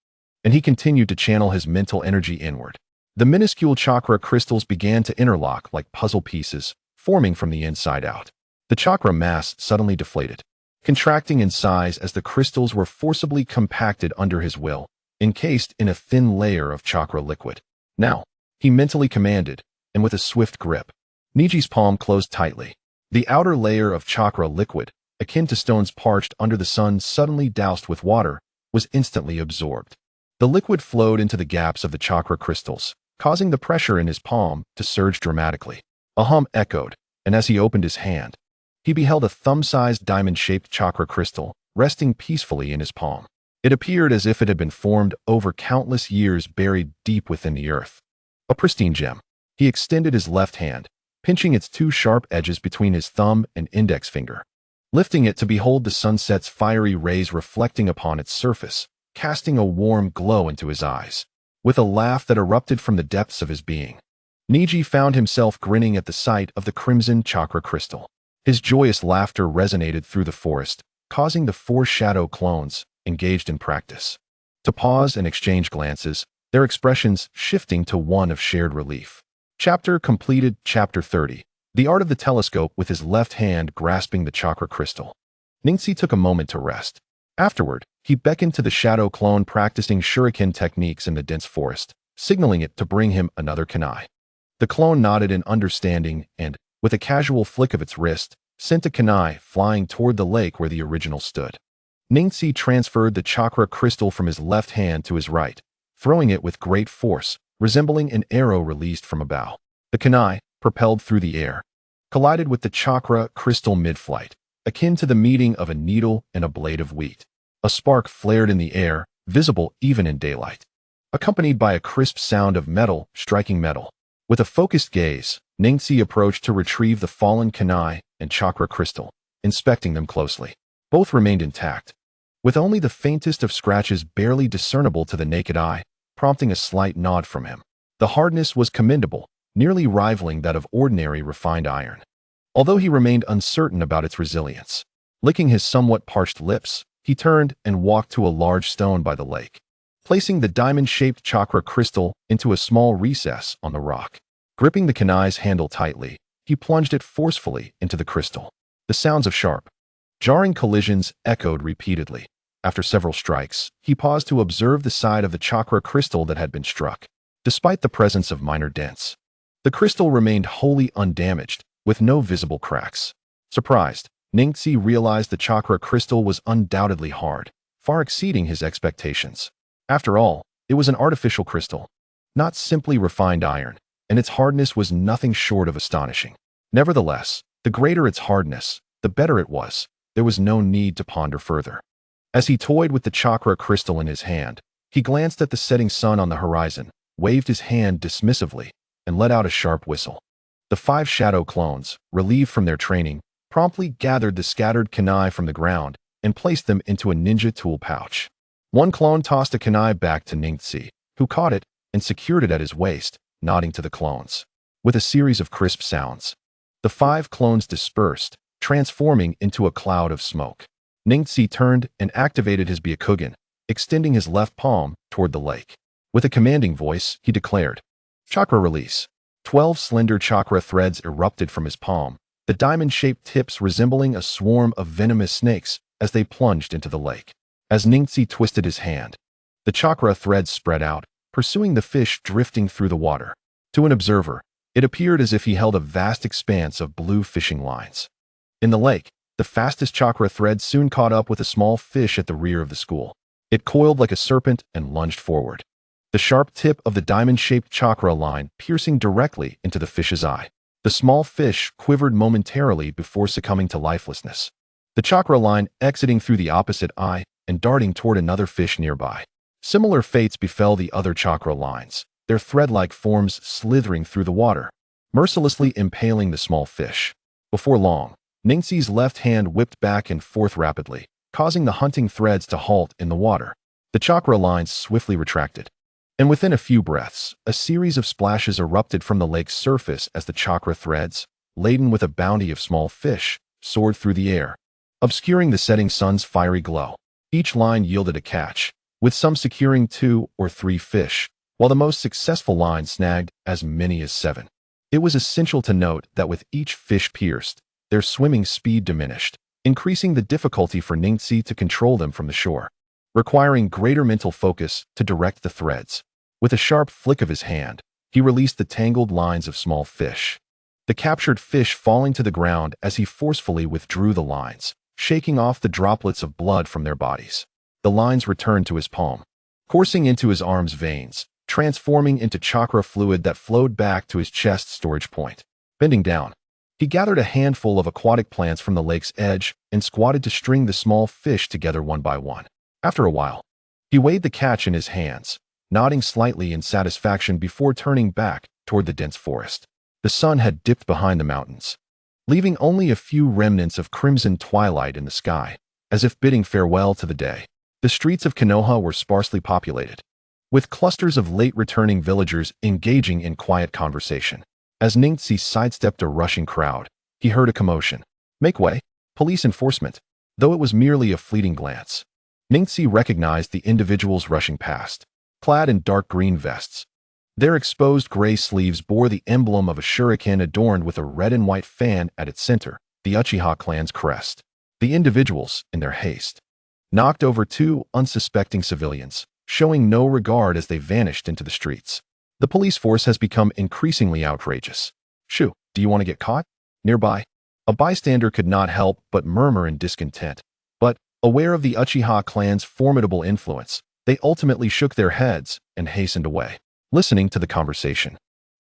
and he continued to channel his mental energy inward. The minuscule chakra crystals began to interlock like puzzle pieces, forming from the inside out. The chakra mass suddenly deflated, contracting in size as the crystals were forcibly compacted under his will, encased in a thin layer of chakra liquid. Now, he mentally commanded, and with a swift grip, Neji's palm closed tightly. The outer layer of chakra liquid, akin to stones parched under the sun suddenly doused with water, was instantly absorbed. The liquid flowed into the gaps of the chakra crystals, causing the pressure in his palm to surge dramatically. A hum echoed, and as he opened his hand, he beheld a thumb-sized diamond-shaped chakra crystal resting peacefully in his palm. It appeared as if it had been formed over countless years buried deep within the earth. A pristine gem. He extended his left hand, pinching its two sharp edges between his thumb and index finger, lifting it to behold the sunset's fiery rays reflecting upon its surface, casting a warm glow into his eyes. With a laugh that erupted from the depths of his being, Neji found himself grinning at the sight of the crimson chakra crystal. His joyous laughter resonated through the forest, causing the four shadow clones, engaged in practice, to pause and exchange glances, their expressions shifting to one of shared relief. Chapter completed. Chapter 30. The Art of the Telescope. With his left hand grasping the chakra crystal, Ningxi took a moment to rest. Afterward, he beckoned to the shadow clone practicing shuriken techniques in the dense forest, signaling it to bring him another kunai. The clone nodded in understanding and, with a casual flick of its wrist, sent a kunai flying toward the lake where the original stood. Ningxi transferred the chakra crystal from his left hand to his right, throwing it with great force, resembling an arrow released from a bow. The kunai, propelled through the air, collided with the chakra crystal mid-flight, akin to the meeting of a needle and a blade of wheat. A spark flared in the air, visible even in daylight, accompanied by a crisp sound of metal striking metal. With a focused gaze, Ningxi approached to retrieve the fallen kunai and chakra crystal, inspecting them closely. Both remained intact, with only the faintest of scratches barely discernible to the naked eye, prompting a slight nod from him. The hardness was commendable, nearly rivaling that of ordinary refined iron, although he remained uncertain about its resilience. Licking his somewhat parched lips, he turned and walked to a large stone by the lake, placing the diamond-shaped chakra crystal into a small recess on the rock. Gripping the kunai's handle tightly, he plunged it forcefully into the crystal. The sounds of sharp, jarring collisions echoed repeatedly. After several strikes, he paused to observe the side of the chakra crystal that had been struck. Despite the presence of minor dents, the crystal remained wholly undamaged, with no visible cracks. Surprised, Ningxi realized the chakra crystal was undoubtedly hard, far exceeding his expectations. After all, it was an artificial crystal, not simply refined iron, and its hardness was nothing short of astonishing. Nevertheless, the greater its hardness, the better it was. There was no need to ponder further. As he toyed with the chakra crystal in his hand, he glanced at the setting sun on the horizon, waved his hand dismissively, and let out a sharp whistle. The 5 shadow clones, relieved from their training, promptly gathered the scattered kunai from the ground and placed them into a ninja tool pouch. One clone tossed a kunai back to Ningxi, who caught it and secured it at his waist, nodding to the clones. With a series of crisp sounds, the 5 clones dispersed, transforming into a cloud of smoke. Ningxi turned and activated his Byakugan, extending his left palm toward the lake. With a commanding voice, he declared, "Chakra release." 12 slender chakra threads erupted from his palm, the diamond-shaped tips resembling a swarm of venomous snakes as they plunged into the lake. As Ningxi twisted his hand, the chakra threads spread out, pursuing the fish drifting through the water. To an observer, it appeared as if he held a vast expanse of blue fishing lines. In the lake, the fastest chakra thread soon caught up with a small fish at the rear of the school. It coiled like a serpent and lunged forward, the sharp tip of the diamond-shaped chakra line piercing directly into the fish's eye. The small fish quivered momentarily before succumbing to lifelessness, the chakra line exiting through the opposite eye and darting toward another fish nearby. Similar fates befell the other chakra lines, their thread-like forms slithering through the water, mercilessly impaling the small fish. Before long, Ningxi's left hand whipped back and forth rapidly, causing the hunting threads to halt in the water. The chakra lines swiftly retracted, and within a few breaths, a series of splashes erupted from the lake's surface as the chakra threads, laden with a bounty of small fish, soared through the air, obscuring the setting sun's fiery glow. Each line yielded a catch, with some securing 2 or 3 fish, while the most successful line snagged as many as 7. It was essential to note that with each fish pierced, their swimming speed diminished, increasing the difficulty for Ningxi to control them from the shore, requiring greater mental focus to direct the threads. With a sharp flick of his hand, he released the tangled lines of small fish, the captured fish falling to the ground as he forcefully withdrew the lines, shaking off the droplets of blood from their bodies. The lines returned to his palm, coursing into his arm's veins, transforming into chakra fluid that flowed back to his chest storage point. Bending down, he gathered a handful of aquatic plants from the lake's edge and squatted to string the small fish together one by one. After a while, he weighed the catch in his hands, nodding slightly in satisfaction before turning back toward the dense forest. The sun had dipped behind the mountains, leaving only a few remnants of crimson twilight in the sky, as if bidding farewell to the day. The streets of Konoha were sparsely populated, with clusters of late-returning villagers engaging in quiet conversation. As Ningxi sidestepped a rushing crowd, he heard a commotion. "Make way! Police enforcement!" Though it was merely a fleeting glance, Ningxi recognized the individuals rushing past, clad in dark green vests. Their exposed gray sleeves bore the emblem of a shuriken adorned with a red and white fan at its center, the Uchiha clan's crest. The individuals, in their haste, knocked over 2 unsuspecting civilians, showing no regard as they vanished into the streets. The police force has become increasingly outrageous. "Shoo, do you want to get caught?" Nearby, a bystander could not help but murmur in discontent. But, aware of the Uchiha clan's formidable influence, they ultimately shook their heads and hastened away. Listening to the conversation,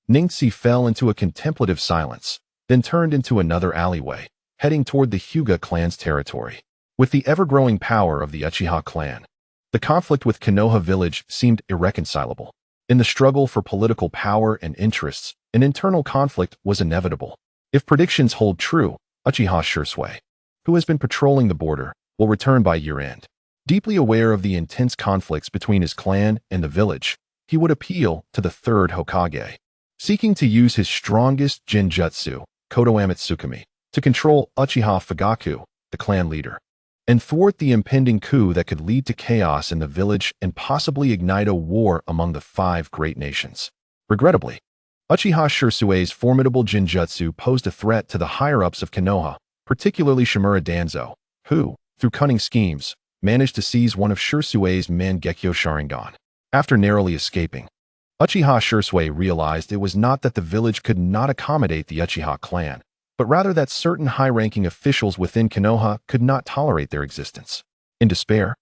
Ningxi fell into a contemplative silence, then turned into another alleyway, heading toward the Hyuga clan's territory. With the ever-growing power of the Uchiha clan, the conflict with Konoha village seemed irreconcilable. In the struggle for political power and interests, an internal conflict was inevitable. If predictions hold true, Uchiha Shursui, who has been patrolling the border, will return by year-end. Deeply aware of the intense conflicts between his clan and the village, he would appeal to the 3rd Hokage, seeking to use his strongest genjutsu, Kodo Amatsukami, to control Uchiha Fugaku, the clan leader, and thwart the impending coup that could lead to chaos in the village and possibly ignite a war among the 5 great nations. Regrettably, Uchiha Shursui's formidable genjutsu posed a threat to the higher-ups of Konoha, particularly Shimura Danzo, who, through cunning schemes, managed to seize one of Shursui's Mangekyo Sharingan. After narrowly escaping, Uchiha Shursui realized it was not that the village could not accommodate the Uchiha clan, but rather that certain high-ranking officials within Konoha could not tolerate their existence. In despair,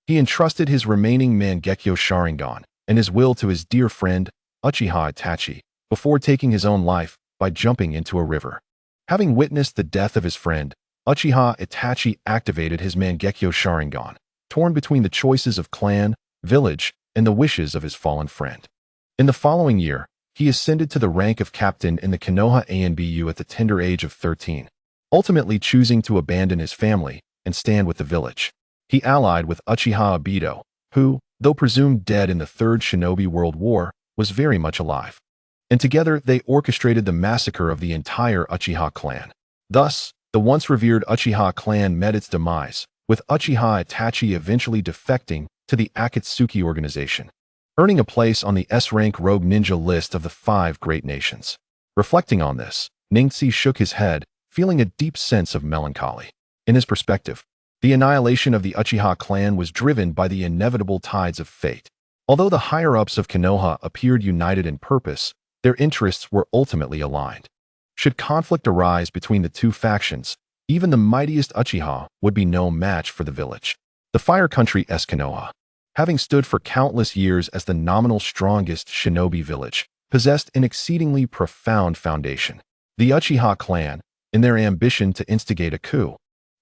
he entrusted his remaining Mangekyo Sharingan and his will to his dear friend, Uchiha Itachi, before taking his own life by jumping into a river. Having witnessed the death of his friend, Uchiha Itachi activated his Mangekyo Sharingan, torn between the choices of clan, village, and the wishes of his fallen friend. In the following year, he ascended to the rank of captain in the Konoha ANBU at the tender age of 13, ultimately choosing to abandon his family and stand with the village. He allied with Uchiha Obito, who, though presumed dead in the Third Shinobi World War, was very much alive. And together they orchestrated the massacre of the entire Uchiha clan. Thus, the once revered Uchiha clan met its demise, with Uchiha Itachi eventually defecting to the Akatsuki organization, earning a place on the S-rank rogue ninja list of the 5 great nations. Reflecting on this, Ningxi shook his head, feeling a deep sense of melancholy. In his perspective, the annihilation of the Uchiha clan was driven by the inevitable tides of fate. Although the higher-ups of Konoha appeared united in purpose, their interests were ultimately aligned. Should conflict arise between the two factions, even the mightiest Uchiha would be no match for the village. The Fire Country S. Konoha, having stood for countless years as the nominal strongest shinobi village, possessed an exceedingly profound foundation. The Uchiha clan, in their ambition to instigate a coup,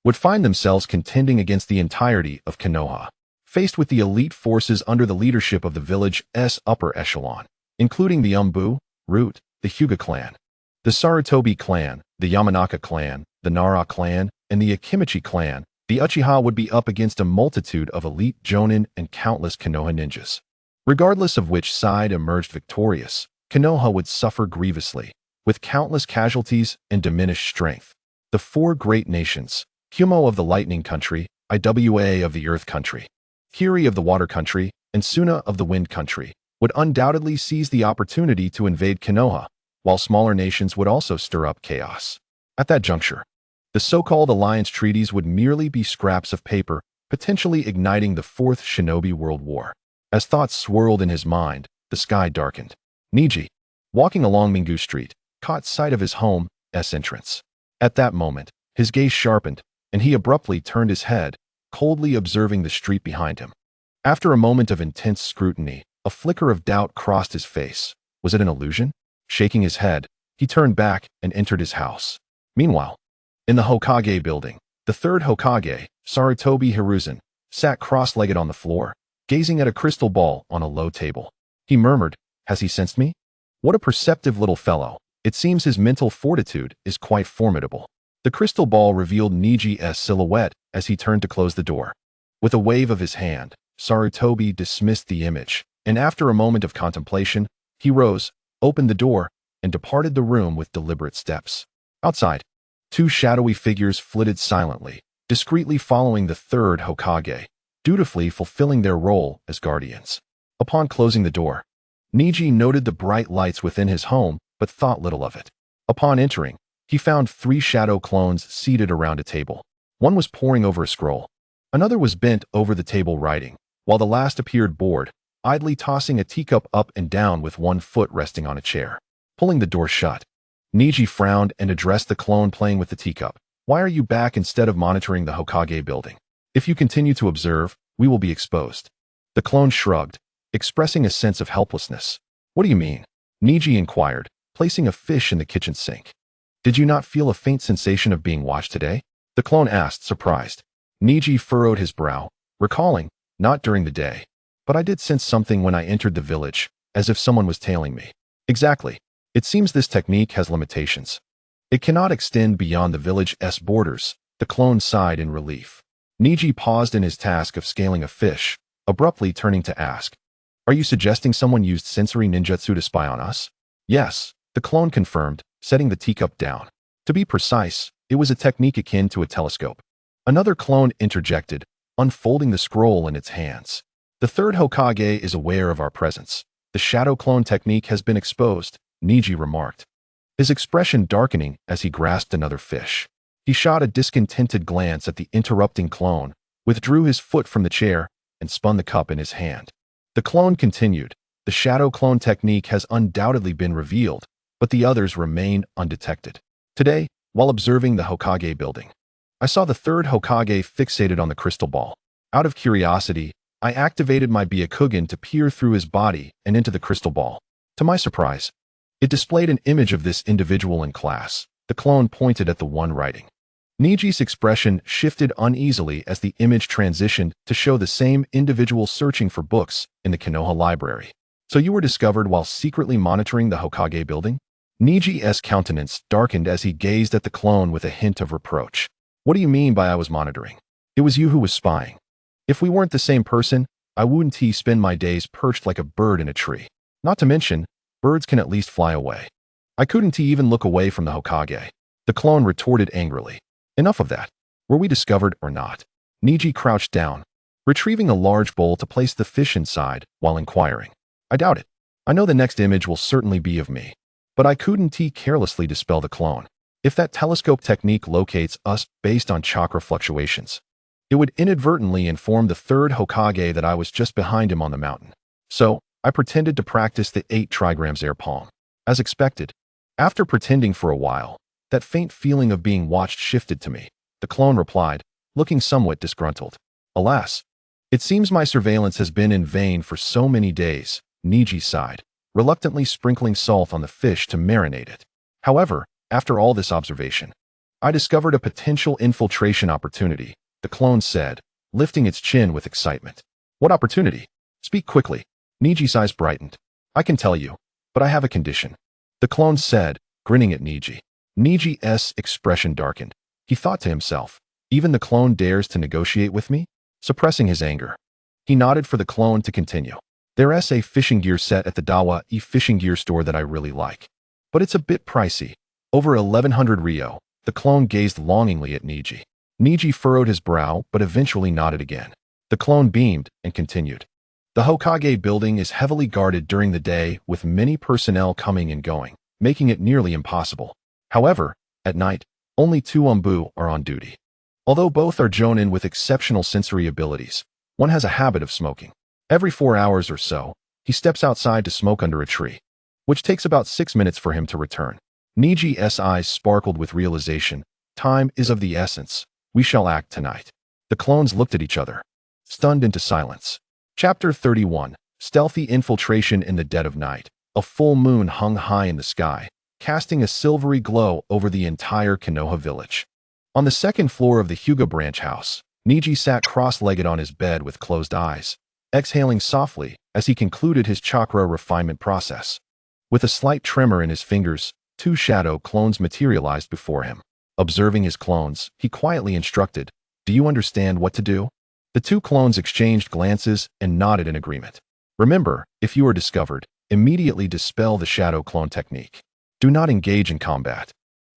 would find themselves contending against the entirety of Konoha, faced with the elite forces under the leadership of the village's upper echelon, including the Umbu, Root, the Hyuga clan, the Sarutobi clan, the Yamanaka clan, the Nara clan, and the Akimichi clan. The Uchiha would be up against a multitude of elite jonin and countless Konoha ninjas. Regardless of which side emerged victorious, Konoha would suffer grievously, with countless casualties and diminished strength. The 4 great nations, Kumo of the Lightning Country, Iwa of the Earth Country, Kiri of the Water Country, and Suna of the Wind Country, would undoubtedly seize the opportunity to invade Konoha, while smaller nations would also stir up chaos. At that juncture, the so-called alliance treaties would merely be scraps of paper, potentially igniting the 4th Shinobi World War. As thoughts swirled in his mind, the sky darkened. Neji, walking along Mingu Street, caught sight of his home's entrance. At that moment, his gaze sharpened, and he abruptly turned his head, coldly observing the street behind him. After a moment of intense scrutiny, a flicker of doubt crossed his face. Was it an illusion? Shaking his head, he turned back and entered his house. Meanwhile, in the Hokage building, the 3rd Hokage, Sarutobi Hiruzen, sat cross-legged on the floor, gazing at a crystal ball on a low table. He murmured, "Has he sensed me? What a perceptive little fellow. It seems his mental fortitude is quite formidable." The crystal ball revealed Neji's silhouette as he turned to close the door. With a wave of his hand, Sarutobi dismissed the image, and after a moment of contemplation, he rose, opened the door, and departed the room with deliberate steps. Outside, 2 shadowy figures flitted silently, discreetly following the 3rd Hokage, dutifully fulfilling their role as guardians. Upon closing the door, Neji noted the bright lights within his home, but thought little of it. Upon entering, he found 3 shadow clones seated around a table. One was poring over a scroll. Another was bent over the table writing, while the last appeared bored, idly tossing a teacup up and down with one foot resting on a chair. Pulling the door shut, Neji frowned and addressed the clone playing with the teacup. "Why are you back instead of monitoring the Hokage building? If you continue to observe, we will be exposed." The clone shrugged, expressing a sense of helplessness. "What do you mean?" Neji inquired, placing a fish in the kitchen sink. "Did you not feel a faint sensation of being watched today?" the clone asked, surprised. Neji furrowed his brow, recalling, "Not during the day. But I did sense something when I entered the village, as if someone was tailing me." "Exactly. It seems this technique has limitations. It cannot extend beyond the village's borders," the clone sighed in relief. Neji paused in his task of scaling a fish, abruptly turning to ask, "Are you suggesting someone used sensory ninjutsu to spy on us?" "Yes," the clone confirmed, setting the teacup down. "To be precise, it was a technique akin to a telescope." Another clone interjected, unfolding the scroll in its hands. "The 3rd Hokage is aware of our presence. The shadow clone technique has been exposed," Neji remarked, his expression darkening as he grasped another fish. He shot a discontented glance at the interrupting clone, withdrew his foot from the chair, and spun the cup in his hand. The clone continued, "The shadow clone technique has undoubtedly been revealed, but the others remain undetected. Today, while observing the Hokage building, I saw the 3rd Hokage fixated on the crystal ball. Out of curiosity, I activated my Byakugan to peer through his body and into the crystal ball. To my surprise, it displayed an image of this individual in class." The clone pointed at the one writing. Neji's expression shifted uneasily as the image transitioned to show the same individual searching for books in the Konoha library. So you were discovered while secretly monitoring the Hokage building? Neji's countenance darkened as he gazed at the clone with a hint of reproach. What do you mean by I was monitoring? It was you who was spying. If we weren't the same person, I wouldn't spend my days perched like a bird in a tree. Not to mention, birds can at least fly away. I couldn't even look away from the Hokage. The clone retorted angrily. Enough of that. Were we discovered or not? Neji crouched down, retrieving a large bowl to place the fish inside while inquiring. I doubt it. I know the next image will certainly be of me. But I couldn't carelessly dispel the clone. If that telescope technique locates us based on chakra fluctuations, it would inadvertently inform the third Hokage that I was just behind him on the mountain. So, I pretended to practice the 8 trigrams air palm. As expected, after pretending for a while, that faint feeling of being watched shifted to me. The clone replied, looking somewhat disgruntled. Alas, it seems my surveillance has been in vain for so many days. Neji sighed, reluctantly sprinkling salt on the fish to marinate it. However, after all this observation, I discovered a potential infiltration opportunity, the clone said, lifting its chin with excitement. What opportunity? Speak quickly. Neji's eyes brightened. I can tell you, but I have a condition. The clone said, grinning at Neji. Neji's expression darkened. He thought to himself, even the clone dares to negotiate with me? Suppressing his anger, he nodded for the clone to continue. There's a fishing gear set at the Dawa fishing gear store that I really like. But it's a bit pricey. Over 1100 Ryo. The clone gazed longingly at Neji. Neji furrowed his brow but eventually nodded again. The clone beamed and continued. The Hokage building is heavily guarded during the day with many personnel coming and going, making it nearly impossible. However, at night, only 2 Umbu are on duty. Although both are jonin with exceptional sensory abilities, one has a habit of smoking. Every 4 hours or so, he steps outside to smoke under a tree, which takes about 6 minutes for him to return. Neji's eyes sparkled with realization. Time is of the essence. We shall act tonight. The clones looked at each other, stunned into silence. Chapter 31. Stealthy infiltration in the dead of night. A full moon hung high in the sky, casting a silvery glow over the entire Konoha village. On the second floor of the Hyuga branch house, Neji sat cross-legged on his bed with closed eyes, exhaling softly as he concluded his chakra refinement process. With a slight tremor in his fingers, 2 shadow clones materialized before him. Observing his clones, he quietly instructed, "Do you understand what to do?" The 2 clones exchanged glances and nodded in agreement. Remember, if you are discovered, immediately dispel the shadow clone technique. Do not engage in combat.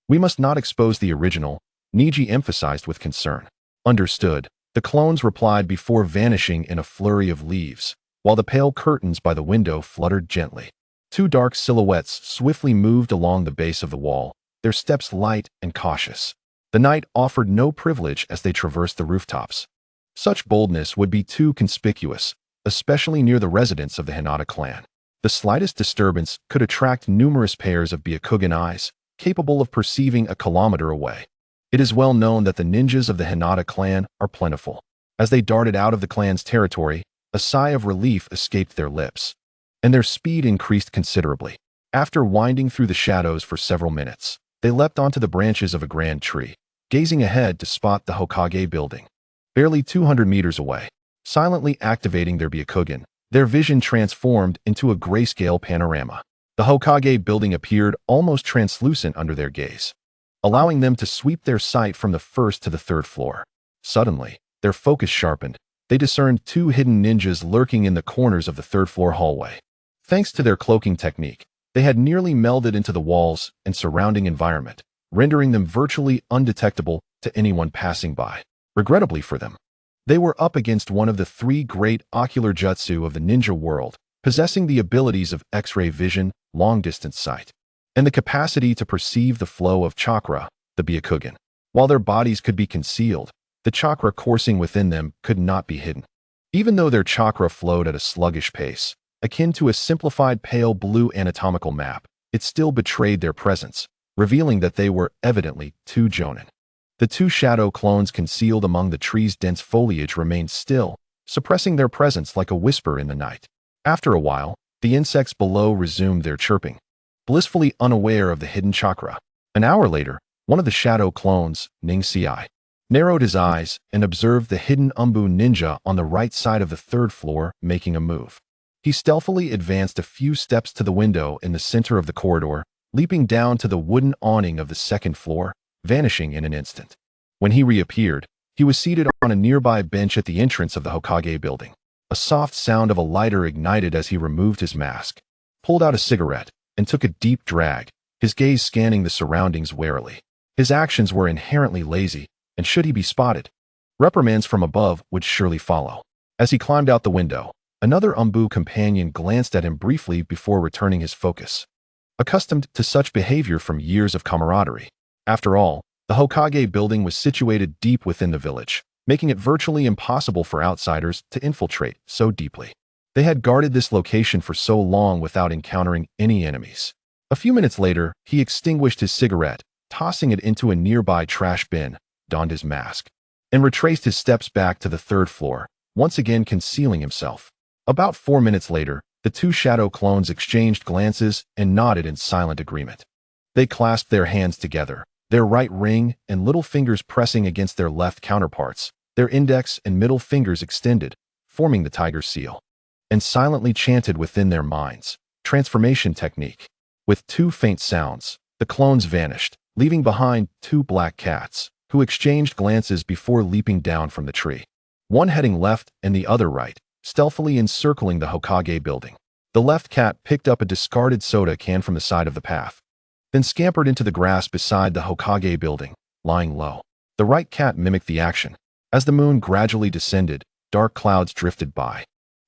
We must not expose the original, Neji emphasized with concern. Understood, the clones replied before vanishing in a flurry of leaves, while the pale curtains by the window fluttered gently. 2 dark silhouettes swiftly moved along the base of the wall, their steps light and cautious. The night offered no privilege as they traversed the rooftops. Such boldness would be too conspicuous, especially near the residence of the Hinata clan. The slightest disturbance could attract numerous pairs of Byakugan eyes, capable of perceiving a kilometer away. It is well known that the ninjas of the Hinata clan are plentiful. As they darted out of the clan's territory, a sigh of relief escaped their lips, and their speed increased considerably. After winding through the shadows for several minutes, they leapt onto the branches of a grand tree, gazing ahead to spot the Hokage building. Barely 200 meters away, silently activating their Byakugan, their vision transformed into a grayscale panorama. The Hokage building appeared almost translucent under their gaze, allowing them to sweep their sight from the first to the 3rd floor. Suddenly, their focus sharpened. They discerned 2 hidden ninjas lurking in the corners of the 3rd floor hallway. Thanks to their cloaking technique, they had nearly melded into the walls and surrounding environment, rendering them virtually undetectable to anyone passing by. Regrettably for them, they were up against one of the 3 great ocular jutsu of the ninja world, possessing the abilities of X-ray vision, long-distance sight, and the capacity to perceive the flow of chakra, the Byakugan. While their bodies could be concealed, the chakra coursing within them could not be hidden. Even though their chakra flowed at a sluggish pace, akin to a simplified pale blue anatomical map, it still betrayed their presence, revealing that they were evidently 2 jonin. The 2 shadow clones concealed among the tree's dense foliage remained still, suppressing their presence like a whisper in the night. After a while, the insects below resumed their chirping, blissfully unaware of the hidden chakra. An hour later, One of the shadow clones, Ning-Sei, narrowed his eyes and observed the hidden Umbu ninja on the right side of the third floor making a move. He stealthily advanced a few steps to the window in the center of the corridor, leaping down to the wooden awning of the second floor, vanishing in an instant. When he reappeared, he was seated on a nearby bench at the entrance of the Hokage building. A soft sound of a lighter ignited as he removed his mask, pulled out a cigarette, and took a deep drag, his gaze scanning the surroundings warily. His actions were inherently lazy, and should he be spotted, reprimands from above would surely follow. As he climbed out the window, another Umbu companion glanced at him briefly before returning his focus. Accustomed to such behavior from years of camaraderie. After all, the Hokage building was situated deep within the village, making it virtually impossible for outsiders to infiltrate so deeply. They had guarded this location for so long without encountering any enemies. A few minutes later, he extinguished his cigarette, tossing it into a nearby trash bin, donned his mask, and retraced his steps back to the third floor, once again concealing himself. About 4 minutes later, the two shadow clones exchanged glances and nodded in silent agreement. They clasped their hands together, their right ring and little fingers pressing against their left counterparts, their index and middle fingers extended, forming the tiger seal, and silently chanted within their minds, transformation technique. With two faint sounds, the clones vanished, leaving behind two black cats, who exchanged glances before leaping down from the tree. One heading left and the other right, stealthily encircling the Hokage building. The left cat picked up a discarded soda can from the side of the path, then scampered into the grass beside the Hokage building, lying low. The right cat mimicked the action. As the moon gradually descended, dark clouds drifted by,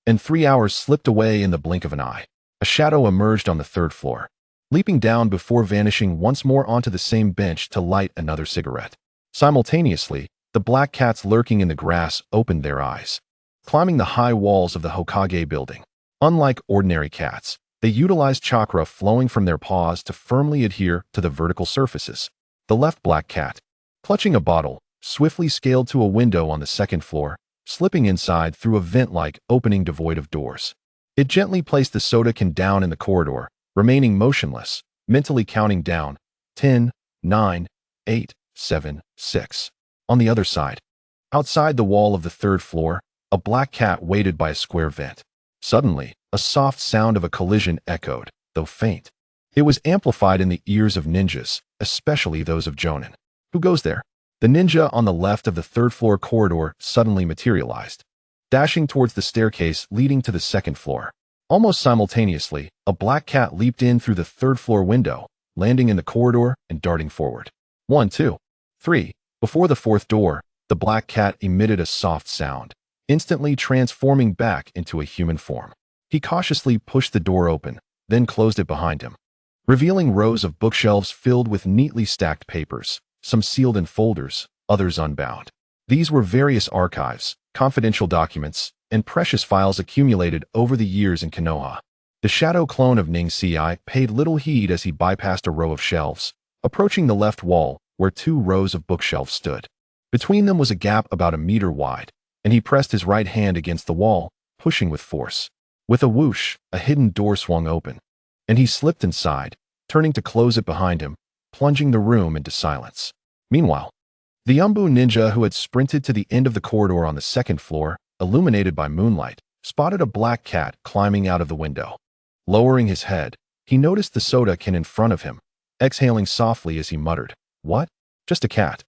and 3 hours slipped away in the blink of an eye. A shadow emerged on the third floor, leaping down before vanishing once more onto the same bench to light another cigarette. Simultaneously, the black cats lurking in the grass opened their eyes, climbing the high walls of the Hokage building. Unlike ordinary cats, they utilized chakra flowing from their paws to firmly adhere to the vertical surfaces. The left black cat, clutching a bottle, swiftly scaled to a window on the second floor, slipping inside through a vent-like opening devoid of doors. It gently placed the soda can down in the corridor, remaining motionless, mentally counting down 10, 9, 8, 7, 6. On the other side, outside the wall of the third floor, a black cat waited by a square vent. Suddenly, a soft sound of a collision echoed, though faint. It was amplified in the ears of ninjas, especially those of Jonin. Who goes there? The ninja on the left of the third floor corridor suddenly materialized, dashing towards the staircase leading to the second floor. Almost simultaneously, a black cat leaped in through the third floor window, landing in the corridor and darting forward. 1, 2, 3. Before the fourth door, the black cat emitted a soft sound, instantly transforming back into a human form. He cautiously pushed the door open, then closed it behind him, revealing rows of bookshelves filled with neatly stacked papers, some sealed in folders, others unbound. These were various archives, confidential documents, and precious files accumulated over the years in Konoha. The shadow clone of Ning-Sei paid little heed as he bypassed a row of shelves, approaching the left wall where 2 rows of bookshelves stood. Between them was a gap about a meter wide, and he pressed his right hand against the wall, pushing with force. With a whoosh, a hidden door swung open, and he slipped inside, turning to close it behind him, plunging the room into silence. Meanwhile, the Umbu ninja who had sprinted to the end of the corridor on the second floor, illuminated by moonlight, spotted a black cat climbing out of the window. Lowering his head, he noticed the soda can in front of him, exhaling softly as he muttered, "What? Just a cat."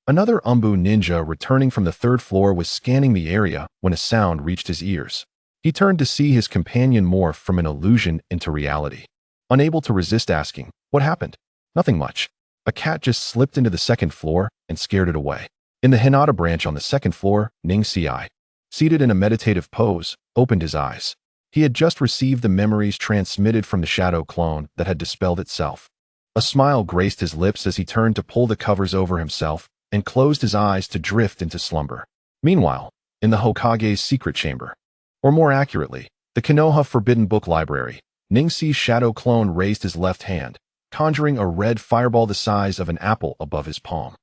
Another Umbu ninja returning from the third floor was scanning the area when a sound reached his ears. He turned to see his companion morph from an illusion into reality. Unable to resist asking, "What happened?" "Nothing much. A cat just slipped into the second floor and scared it away." In the Hinata branch on the second floor, Ning-Sei, seated in a meditative pose, opened his eyes. He had just received the memories transmitted from the shadow clone that had dispelled itself. A smile graced his lips as he turned to pull the covers over himself and closed his eyes to drift into slumber. Meanwhile, in the Hokage's secret chamber, or more accurately, the Konoha Forbidden Book Library, Ning-Sei's shadow clone raised his left hand, conjuring a red fireball the size of an apple above his palm.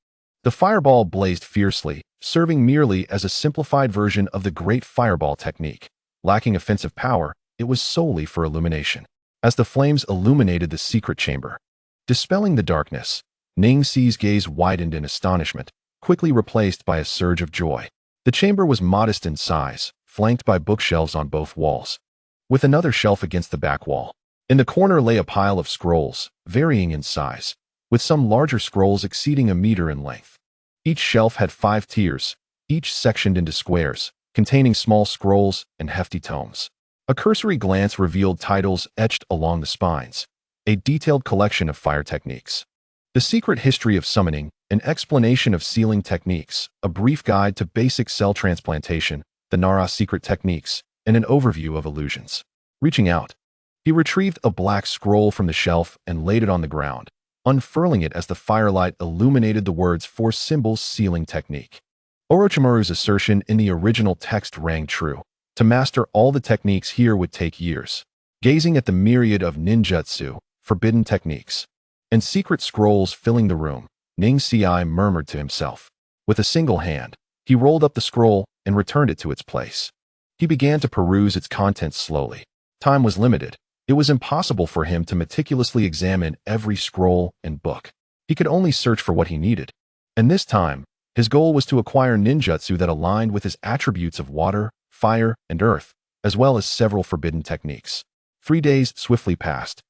The fireball blazed fiercely, serving merely as a simplified version of the great fireball technique. Lacking offensive power, it was solely for illumination. As the flames illuminated the secret chamber, dispelling the darkness, Ning-Si's gaze widened in astonishment, quickly replaced by a surge of joy. The chamber was modest in size, flanked by bookshelves on both walls, with another shelf against the back wall. In the corner lay a pile of scrolls, varying in size, with some larger scrolls exceeding a meter in length. Each shelf had 5 tiers, each sectioned into squares, containing small scrolls and hefty tomes. A cursory glance revealed titles etched along the spines, a detailed collection of fire techniques, the secret history of summoning, an explanation of sealing techniques, a brief guide to basic cell transplantation, the Nara secret techniques, and an overview of illusions. Reaching out, he retrieved a black scroll from the shelf and laid it on the ground, unfurling it as the firelight illuminated the words 4 symbols sealing technique. Orochimaru's assertion in the original text rang true. To master all the techniques here would take years. Gazing at the myriad of ninjutsu, forbidden techniques, and secret scrolls filling the room, Ning-Si murmured to himself. With a single hand, he rolled up the scroll and returned it to its place. He began to peruse its contents slowly. Time was limited. It was impossible for him to meticulously examine every scroll and book. He could only search for what he needed. And this time, his goal was to acquire ninjutsu that aligned with his attributes of water, fire, and earth, as well as several forbidden techniques. 3 days swiftly passed.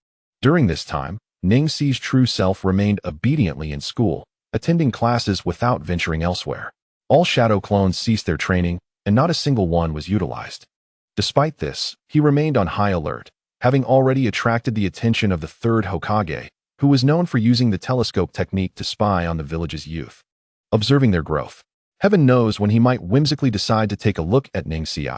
During this time, Ning-Si's true self remained obediently in school, attending classes without venturing elsewhere. All shadow clones ceased their training, and not a single one was utilized. Despite this, he remained on high alert, having already attracted the attention of the 3rd Hokage, who was known for using the telescope technique to spy on the village's youth, observing their growth. Heaven knows when he might whimsically decide to take a look at Ning-Si.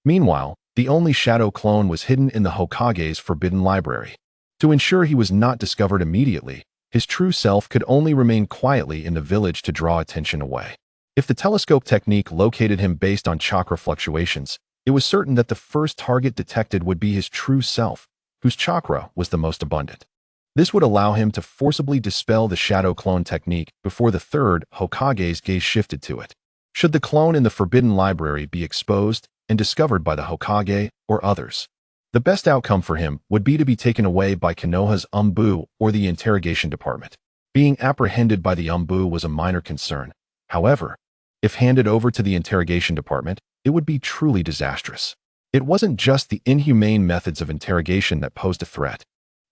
Meanwhile, the only shadow clone was hidden in the Hokage's forbidden library. To ensure he was not discovered immediately, his true self could only remain quietly in the village to draw attention away. If the telescope technique located him based on chakra fluctuations, it was certain that the first target detected would be his true self, whose chakra was the most abundant. This would allow him to forcibly dispel the shadow clone technique before the 3rd Hokage's gaze shifted to it. Should the clone in the forbidden library be exposed and discovered by the Hokage or others, the best outcome for him would be to be taken away by Konoha's Umbu or the interrogation department. Being apprehended by the Umbu was a minor concern. However, if handed over to the interrogation department, it would be truly disastrous. It wasn't just the inhumane methods of interrogation that posed a threat.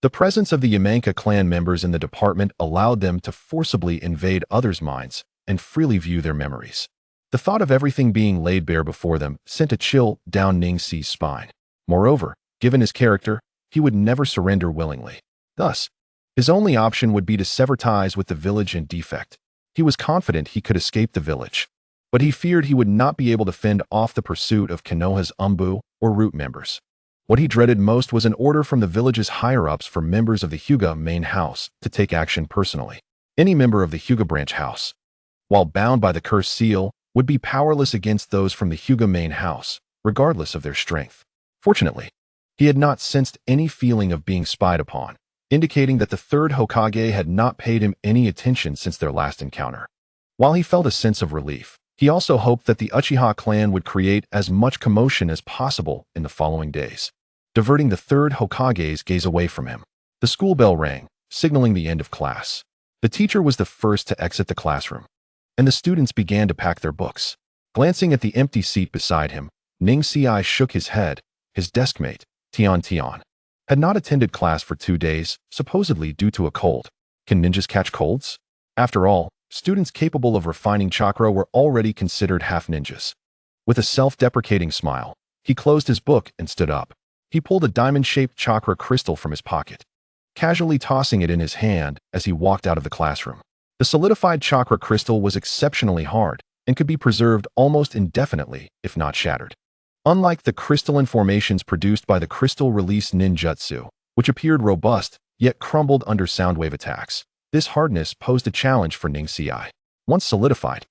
The presence of the Yamanka clan members in the department allowed them to forcibly invade others' minds and freely view their memories. The thought of everything being laid bare before them sent a chill down Ning-Si's spine. Moreover, given his character, he would never surrender willingly. Thus, his only option would be to sever ties with the village and defect. He was confident he could escape the village, but he feared he would not be able to fend off the pursuit of Konoha's Umbu or root members. What he dreaded most was an order from the village's higher-ups for members of the Hyuga main house to take action personally. Any member of the Hyuga branch house, while bound by the cursed seal, would be powerless against those from the Hyuga main house, regardless of their strength. Fortunately, he had not sensed any feeling of being spied upon, indicating that the 3rd Hokage had not paid him any attention since their last encounter. While he felt a sense of relief, he also hoped that the Uchiha clan would create as much commotion as possible in the following days, diverting the 3rd Hokage's gaze away from him. The school bell rang, signaling the end of class. The teacher was the first to exit the classroom, and the students began to pack their books. Glancing at the empty seat beside him, Ning-Si shook his head. His deskmate, Tian, had not attended class for 2 days, supposedly due to a cold. Can ninjas catch colds? After all, students capable of refining chakra were already considered half-ninjas. With a self-deprecating smile, he closed his book and stood up. He pulled a diamond-shaped chakra crystal from his pocket, casually tossing it in his hand as he walked out of the classroom. The solidified chakra crystal was exceptionally hard and could be preserved almost indefinitely if not shattered. Unlike the crystalline formations produced by the crystal release ninjutsu, which appeared robust yet crumbled under soundwave attacks, this hardness posed a challenge for Ning-Si. Once solidified,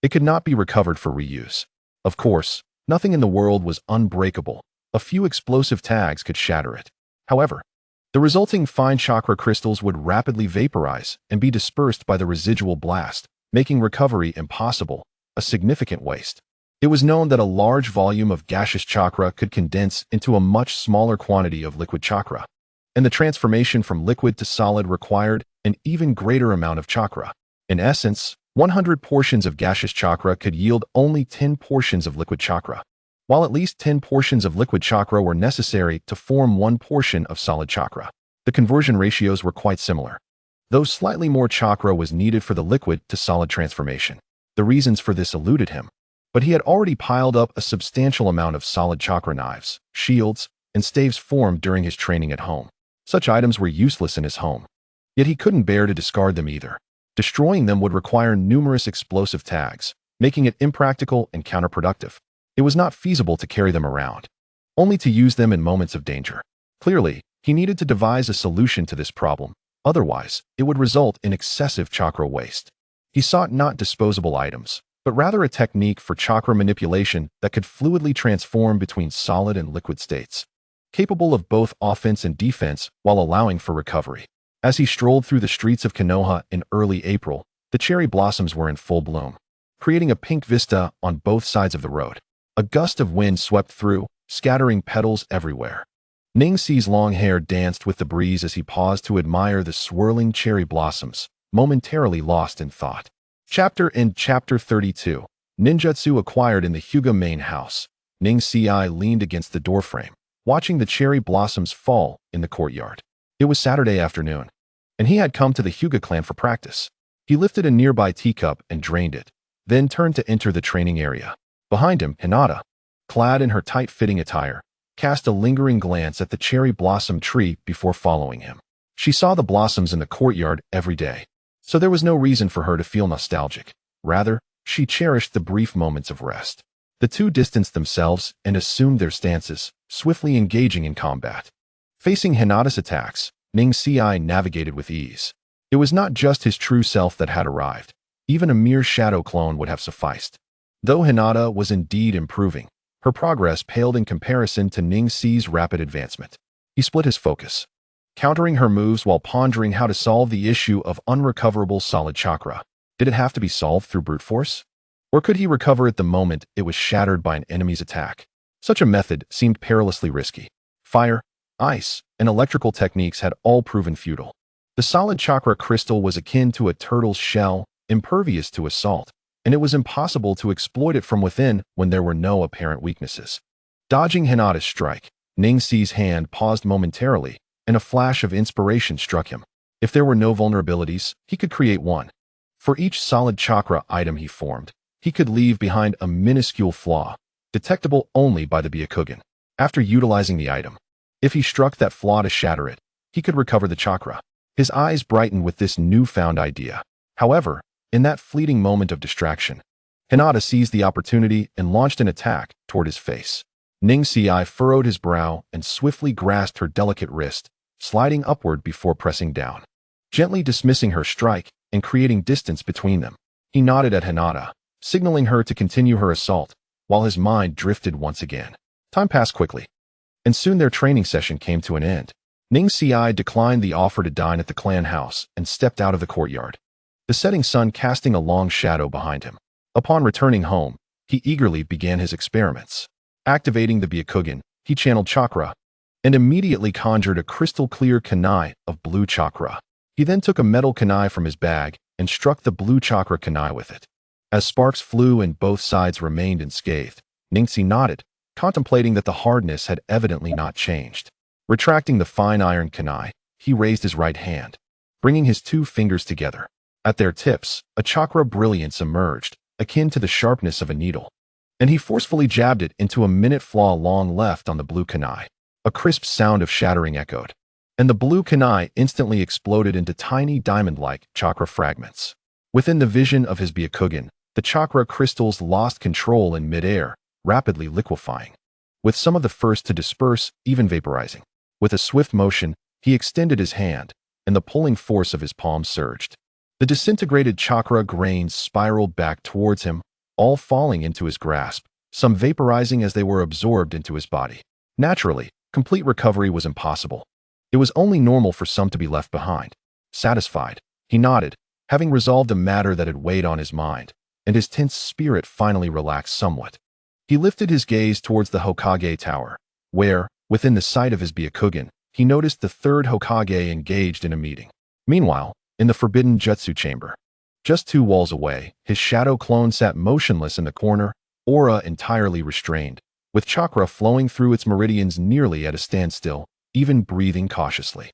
it could not be recovered for reuse. Of course, nothing in the world was unbreakable. A few explosive tags could shatter it. However, the resulting fine chakra crystals would rapidly vaporize and be dispersed by the residual blast, making recovery impossible, a significant waste. It was known that a large volume of gaseous chakra could condense into a much smaller quantity of liquid chakra. and the transformation from liquid to solid required an even greater amount of chakra. In essence, 100 portions of gaseous chakra could yield only 10 portions of liquid chakra, while at least 10 portions of liquid chakra were necessary to form 1 portion of solid chakra. The conversion ratios were quite similar, though slightly more chakra was needed for the liquid to solid transformation. The reasons for this eluded him, but he had already piled up a substantial amount of solid chakra knives, shields, and staves formed during his training at home. Such items were useless in his home, yet he couldn't bear to discard them either. Destroying them would require numerous explosive tags, making it impractical and counterproductive. It was not feasible to carry them around, only to use them in moments of danger. Clearly, he needed to devise a solution to this problem, otherwise it would result in excessive chakra waste. He sought not disposable items, but rather a technique for chakra manipulation that could fluidly transform between solid and liquid states, capable of both offense and defense while allowing for recovery. As he strolled through the streets of Konoha in early April, the cherry blossoms were in full bloom, creating a pink vista on both sides of the road. A gust of wind swept through, scattering petals everywhere. Ning-Si's long hair danced with the breeze as he paused to admire the swirling cherry blossoms, momentarily lost in thought. Chapter 32. Ninjutsu acquired in the Hyuga main house. Ning-Si leaned against the doorframe, watching the cherry blossoms fall in the courtyard. It was Saturday afternoon, and he had come to the Hyuga clan for practice. He lifted a nearby teacup and drained it, then turned to enter the training area. Behind him, Hinata, clad in her tight-fitting attire, cast a lingering glance at the cherry blossom tree before following him. She saw the blossoms in the courtyard every day, so there was no reason for her to feel nostalgic. Rather, she cherished the brief moments of rest. The two distanced themselves and assumed their stances, swiftly engaging in combat. Facing Hinata's attacks, Ning-Si navigated with ease. It was not just his true self that had arrived. Even a mere shadow clone would have sufficed. Though Hinata was indeed improving, her progress paled in comparison to Ning-Si's rapid advancement. He split his focus, countering her moves while pondering how to solve the issue of unrecoverable solid chakra. Did it have to be solved through brute force? Or could he recover it the moment it was shattered by an enemy's attack? Such a method seemed perilously risky. Fire, ice, and electrical techniques had all proven futile. The solid chakra crystal was akin to a turtle's shell, impervious to assault, and it was impossible to exploit it from within when there were no apparent weaknesses. Dodging Hinata's strike, Ning-Si's hand paused momentarily, and a flash of inspiration struck him. If there were no vulnerabilities, he could create one. For each solid chakra item he formed, he could leave behind a minuscule flaw, detectable only by the Byakugan. After utilizing the item, if he struck that flaw to shatter it, he could recover the chakra. His eyes brightened with this newfound idea. However, in that fleeting moment of distraction, Hinata seized the opportunity and launched an attack toward his face. Ning-Si furrowed his brow and swiftly grasped her delicate wrist, sliding upward before pressing down, gently dismissing her strike and creating distance between them. He nodded at Hinata, signaling her to continue her assault, while his mind drifted once again. Time passed quickly, and soon their training session came to an end. Ning-Si declined the offer to dine at the clan house and stepped out of the courtyard, the setting sun casting a long shadow behind him. Upon returning home, he eagerly began his experiments. Activating the Byakugan, he channeled chakra and immediately conjured a crystal-clear kunai of blue chakra. He then took a metal kunai from his bag and struck the blue chakra kunai with it. As sparks flew and both sides remained unscathed, Ning-Si nodded, contemplating that the hardness had evidently not changed. Retracting the fine iron kunai, he raised his right hand, bringing his two fingers together. At their tips, a chakra brilliance emerged, akin to the sharpness of a needle, and he forcefully jabbed it into a minute flaw long left on the blue kunai. A crisp sound of shattering echoed, and the blue kunai instantly exploded into tiny diamond-like chakra fragments. Within the vision of his Byakugan, the chakra crystals lost control in midair, rapidly liquefying, with some of the first to disperse, even vaporizing. With a swift motion, he extended his hand, and the pulling force of his palm surged. The disintegrated chakra grains spiraled back towards him, all falling into his grasp, some vaporizing as they were absorbed into his body. Naturally, complete recovery was impossible. It was only normal for some to be left behind. Satisfied, he nodded, having resolved a matter that had weighed on his mind, and his tense spirit finally relaxed somewhat. He lifted his gaze towards the Hokage Tower, where, within the sight of his Byakugan, he noticed the third Hokage engaged in a meeting. Meanwhile, in the forbidden jutsu chamber, just 2 walls away, his shadow clone sat motionless in the corner, aura entirely restrained, with chakra flowing through its meridians nearly at a standstill, even breathing cautiously.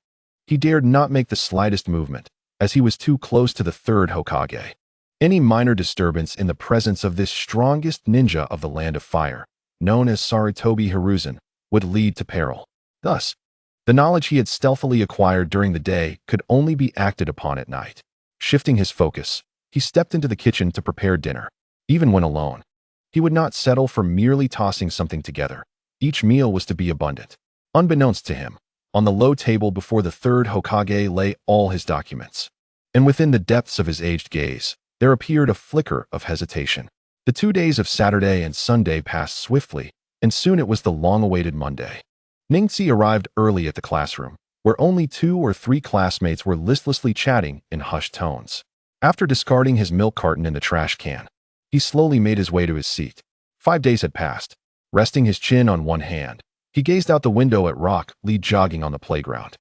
He dared not make the slightest movement, as he was too close to the third Hokage. Any minor disturbance in the presence of this strongest ninja of the Land of Fire, known as Sarutobi Hiruzen, would lead to peril. Thus, the knowledge he had stealthily acquired during the day could only be acted upon at night. Shifting his focus, he stepped into the kitchen to prepare dinner. Even when alone, he would not settle for merely tossing something together. Each meal was to be abundant. Unbeknownst to him, on the low table before the third Hokage lay all his documents. And within the depths of his aged gaze, there appeared a flicker of hesitation. The 2 days of Saturday and Sunday passed swiftly, and soon it was the long-awaited Monday. Ningxi arrived early at the classroom, where only 2 or 3 classmates were listlessly chatting in hushed tones. After discarding his milk carton in the trash can, he slowly made his way to his seat. 5 days had passed. Resting his chin on one hand, he gazed out the window at Rock Lee jogging on the playground.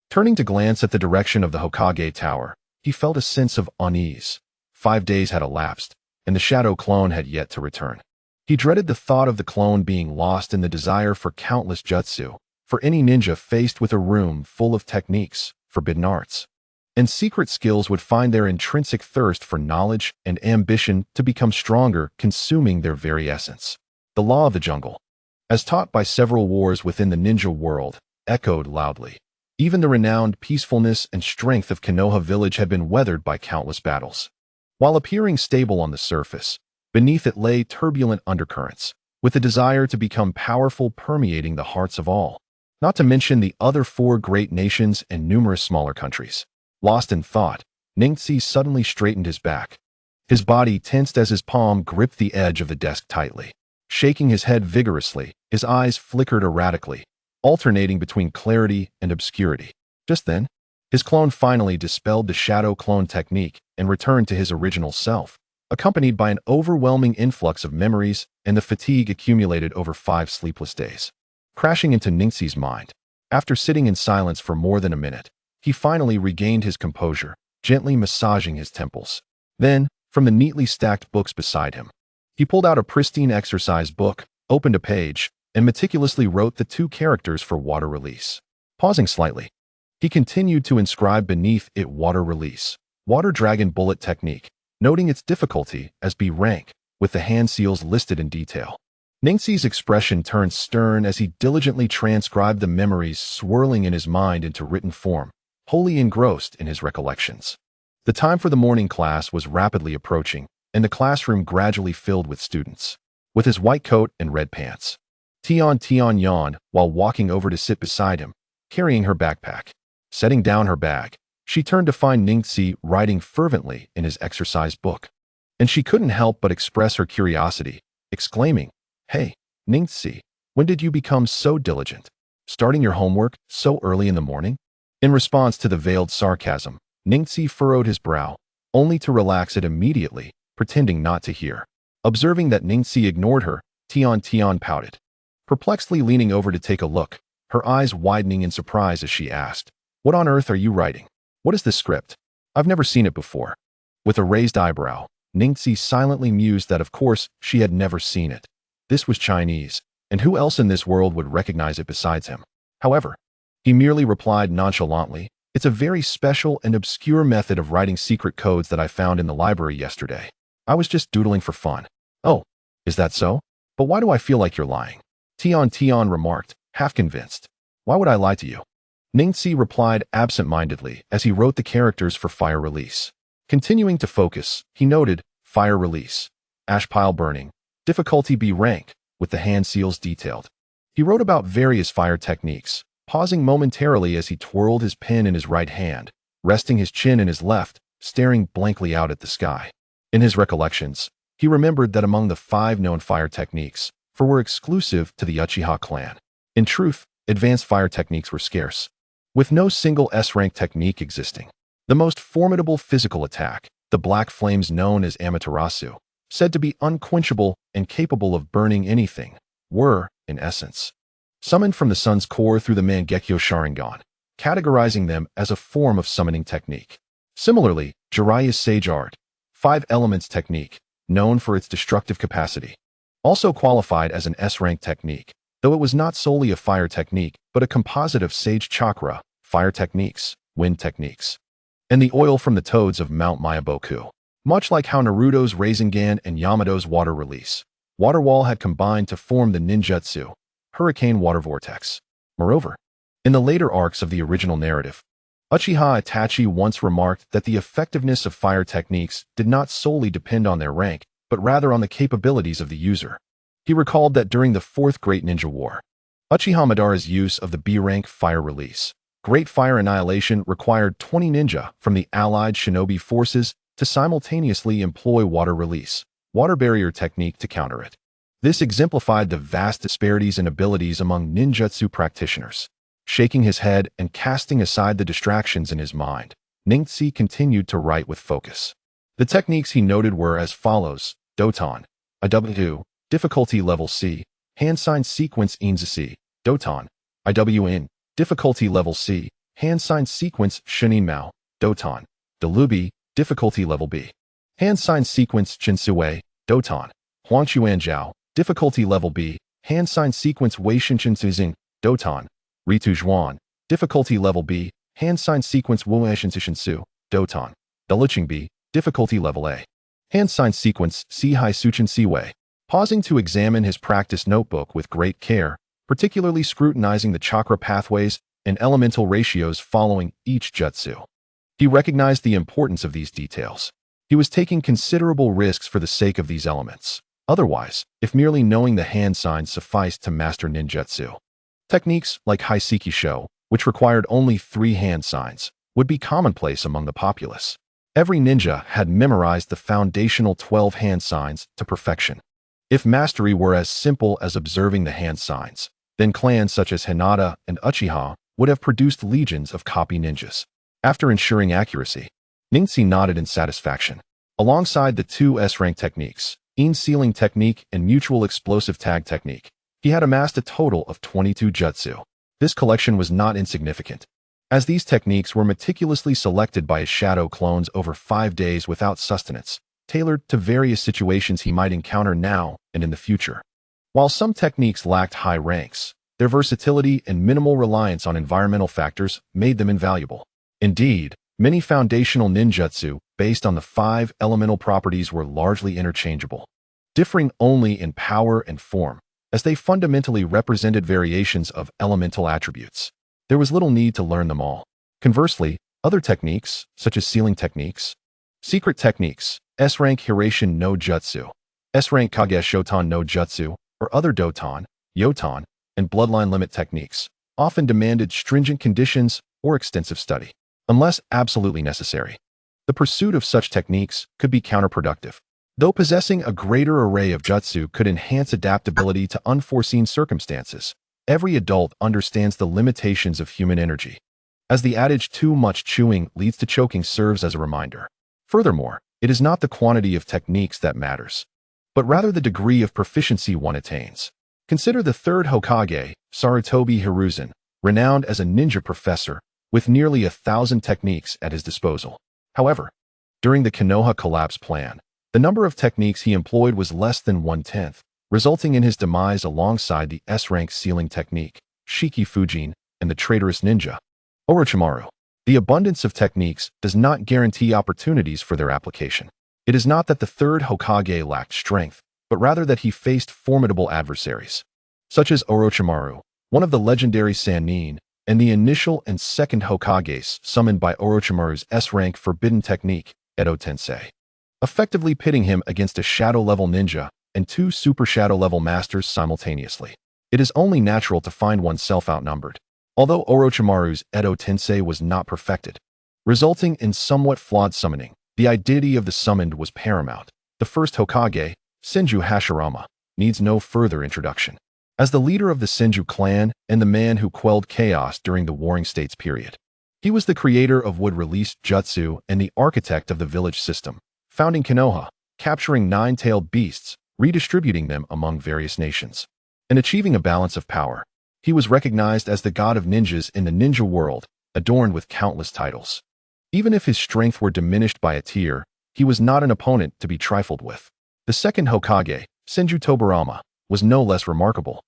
Turning to glance at the direction of the Hokage Tower, he felt a sense of unease. 5 days had elapsed, and the shadow clone had yet to return. He dreaded the thought of the clone being lost in the desire for countless jutsu, for any ninja faced with a room full of techniques, forbidden arts, and secret skills would find their intrinsic thirst for knowledge and ambition to become stronger, consuming their very essence. The law of the jungle, as taught by several wars within the ninja world, echoed loudly. Even the renowned peacefulness and strength of Konoha village had been weathered by countless battles. While appearing stable on the surface, beneath it lay turbulent undercurrents, with the desire to become powerful permeating the hearts of all, not to mention the other 4 great nations and numerous smaller countries. Lost in thought, Ningxi suddenly straightened his back. His body tensed as his palm gripped the edge of the desk tightly. Shaking his head vigorously, his eyes flickered erratically, alternating between clarity and obscurity. Just then, his clone finally dispelled the shadow clone technique and returned to his original self, accompanied by an overwhelming influx of memories and the fatigue accumulated over 5 sleepless days. Crashing into Ningxi's mind, after sitting in silence for more than a minute, he finally regained his composure, gently massaging his temples. Then, from the neatly stacked books beside him, he pulled out a pristine exercise book, opened a page, and meticulously wrote the 2 characters for water release. Pausing slightly, he continued to inscribe beneath it water release, water dragon bullet technique, noting its difficulty as B rank, with the hand seals listed in detail. Ningxi's expression turned stern as he diligently transcribed the memories swirling in his mind into written form, wholly engrossed in his recollections. The time for the morning class was rapidly approaching, and the classroom gradually filled with students. With his white coat and red pants, Tian yawned while walking over to sit beside him, carrying her backpack. Setting down her bag, she turned to find Ningxi writing fervently in his exercise book. And she couldn't help but express her curiosity, exclaiming, "Hey, Ningxi, when did you become so diligent? Starting your homework so early in the morning?" In response to the veiled sarcasm, Ningxi furrowed his brow, only to relax it immediately, pretending not to hear. Observing that Ningxi ignored her, Tian pouted. Perplexedly leaning over to take a look, her eyes widening in surprise as she asked, "What on earth are you writing? What is this script? I've never seen it before." With a raised eyebrow, Ningxi silently mused that of course she had never seen it. This was Chinese, and who else in this world would recognize it besides him? However, he merely replied nonchalantly, "It's a very special and obscure method of writing secret codes that I found in the library yesterday. I was just doodling for fun." "Oh, is that so? But why do I feel like you're lying?" Tian remarked, half convinced. "Why would I lie to you?" Ningxi replied absent-mindedly as he wrote the characters for fire release. Continuing to focus, he noted, "Fire release, ash pile burning, difficulty B rank," with the hand seals detailed. He wrote about various fire techniques, pausing momentarily as he twirled his pen in his right hand, resting his chin in his left, staring blankly out at the sky. In his recollections, he remembered that among the 5 known fire techniques, 4 were exclusive to the Uchiha clan. In truth, advanced fire techniques were scarce, with no single S-rank technique existing. The most formidable physical attack, the black flames known as Amaterasu, said to be unquenchable and capable of burning anything, were, in essence, summoned from the sun's core through the Mangekyo Sharingan, categorizing them as a form of summoning technique. Similarly, Jiraiya's Sage Art, 5 Elements technique, known for its destructive capacity, also qualified as an S-rank technique, though it was not solely a fire technique, but a composite of Sage Chakra, fire techniques, wind techniques, and the oil from the toads of Mount Myaboku. Much like how Naruto's Rinnegan and Yamato's Water Release, Water Wall had combined to form the ninjutsu, Hurricane Water Vortex. Moreover, in the later arcs of the original narrative, Uchiha Itachi once remarked that the effectiveness of fire techniques did not solely depend on their rank, but rather on the capabilities of the user. He recalled that during the Fourth Great Ninja War, Uchiha Madara's use of the B-rank Fire Release, Great Fire Annihilation, required 20 ninja from the allied shinobi forces to simultaneously employ Water Release, Water Barrier technique to counter it. This exemplified the vast disparities in abilities among ninjutsu practitioners. Shaking his head and casting aside the distractions in his mind, Ningxi continued to write with focus. The techniques he noted were as follows: Doton, IW, difficulty level C, hand sign sequence Inzasi, Doton, IWN, difficulty level C, hand sign sequence Shinin Mao, Doton, Delubi, difficulty level B, hand sign sequence Chinsui, Doton, Huangchuan Jiao, difficulty level B, hand sign sequence Wei Shinshin Doton, Ritu Zhuan, difficulty level B, hand sign sequence Wuashinshishinsu, Doton, Deluching B, difficulty level A, hand sign sequence Sihai Suchin Siwei. Pausing to examine his practice notebook with great care, particularly scrutinizing the chakra pathways and elemental ratios following each jutsu, he recognized the importance of these details. He was taking considerable risks for the sake of these elements. Otherwise, if merely knowing the hand signs sufficed to master ninjutsu, techniques like Haiseki Sho, which required only 3 hand signs, would be commonplace among the populace. Every ninja had memorized the foundational 12 hand signs to perfection. If mastery were as simple as observing the hand signs, then clans such as Hinata and Uchiha would have produced legions of copy ninjas. After ensuring accuracy, Ningxi nodded in satisfaction. Alongside the 2 S-rank techniques, sealing technique and mutual explosive tag technique, he had amassed a total of 22 jutsu. This collection was not insignificant, as these techniques were meticulously selected by his shadow clones over 5 days without sustenance, tailored to various situations he might encounter now and in the future. While some techniques lacked high ranks, their versatility and minimal reliance on environmental factors made them invaluable. Indeed, many foundational ninjutsu based on the 5 elemental properties were largely interchangeable, differing only in power and form, as they fundamentally represented variations of elemental attributes. There was little need to learn them all. Conversely, other techniques, such as sealing techniques, secret techniques, S-rank Hirashin no Jutsu, S-rank Kage Shotan no Jutsu, or other Doton, Yoton, and bloodline limit techniques, often demanded stringent conditions or extensive study. Unless absolutely necessary, the pursuit of such techniques could be counterproductive. Though possessing a greater array of jutsu could enhance adaptability to unforeseen circumstances, every adult understands the limitations of human energy, as the adage "too much chewing leads to choking" serves as a reminder. Furthermore, it is not the quantity of techniques that matters, but rather the degree of proficiency one attains. Consider the 3rd Hokage, Sarutobi Hiruzen, renowned as a ninja professor, with nearly 1,000 techniques at his disposal. However, during the Konoha collapse plan, the number of techniques he employed was less than 1/10, resulting in his demise alongside the S-rank sealing technique, Shiki Fujin, and the traitorous ninja, Orochimaru. The abundance of techniques does not guarantee opportunities for their application. It is not that the 3rd Hokage lacked strength, but rather that he faced formidable adversaries, such as Orochimaru, one of the legendary Sannin, and the initial and 2nd Hokages summoned by Orochimaru's S-rank forbidden technique, Edo Tensei, effectively pitting him against a shadow-level ninja and 2 super shadow-level masters simultaneously. It is only natural to find oneself outnumbered. Although Orochimaru's Edo Tensei was not perfected, resulting in somewhat flawed summoning, the identity of the summoned was paramount. The 1st Hokage, Senju Hashirama, needs no further introduction. As the leader of the Senju clan and the man who quelled chaos during the Warring States period, he was the creator of wood-released jutsu and the architect of the village system, founding Konoha, capturing 9-tailed beasts, redistributing them among various nations, and achieving a balance of power. He was recognized as the god of ninjas in the ninja world, adorned with countless titles. Even if his strength were diminished by a tear, he was not an opponent to be trifled with. The second Hokage, Senju Tobirama, was no less remarkable.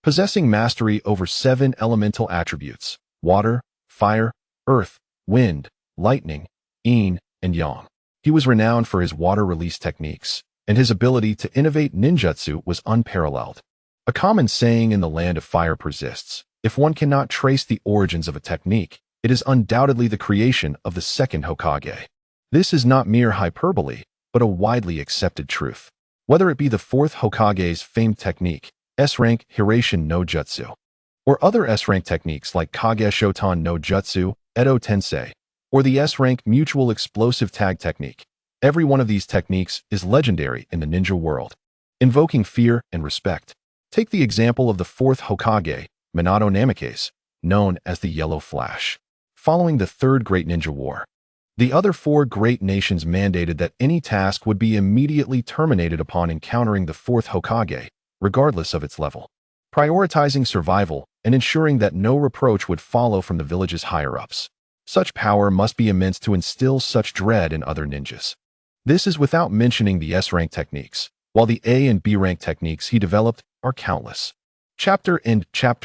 Possessing mastery over 7 elemental attributes: water, fire, earth, wind, lightning, yin, and yang. He was renowned for his water release techniques, and his ability to innovate ninjutsu was unparalleled. A common saying in the land of fire persists: if one cannot trace the origins of a technique, it is undoubtedly the creation of the second Hokage. This is not mere hyperbole, but a widely accepted truth. Whether it be the fourth Hokage's famed technique, S-rank Hiraishin no Jutsu, or other S-rank techniques like Kage Shotan no Jutsu, Edo Tensei, or the S-rank mutual explosive tag technique, every one of these techniques is legendary in the ninja world, invoking fear and respect. Take the example of the fourth Hokage, Minato Namikaze, known as the Yellow Flash. Following the Third Great Ninja War, the other 4 great nations mandated that any task would be immediately terminated upon encountering the fourth Hokage, regardless of its level, prioritizing survival and ensuring that no reproach would follow from the village's higher-ups. Such power must be immense to instill such dread in other ninjas. This is without mentioning the S-rank techniques, while the A and B-rank techniques he developed are countless. Chapter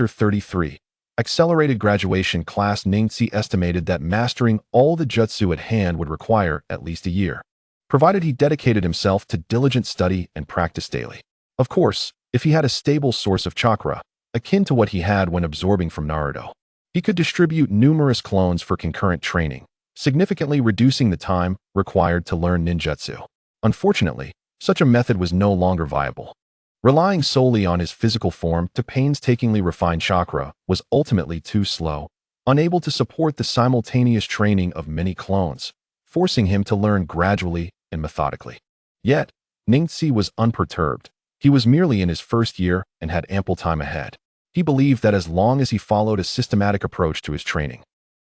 33. Accelerated Graduation Class. Ningxi estimated that mastering all the jutsu at hand would require at least a year, provided he dedicated himself to diligent study and practice daily. Of course, if he had a stable source of chakra, akin to what he had when absorbing from Naruto, he could distribute numerous clones for concurrent training, significantly reducing the time required to learn ninjutsu. Unfortunately, such a method was no longer viable. Relying solely on his physical form to painstakingly refine chakra was ultimately too slow, unable to support the simultaneous training of many clones, forcing him to learn gradually and methodically. Yet, Ningxi was unperturbed. He was merely in his first year and had ample time ahead. He believed that as long as he followed a systematic approach to his training,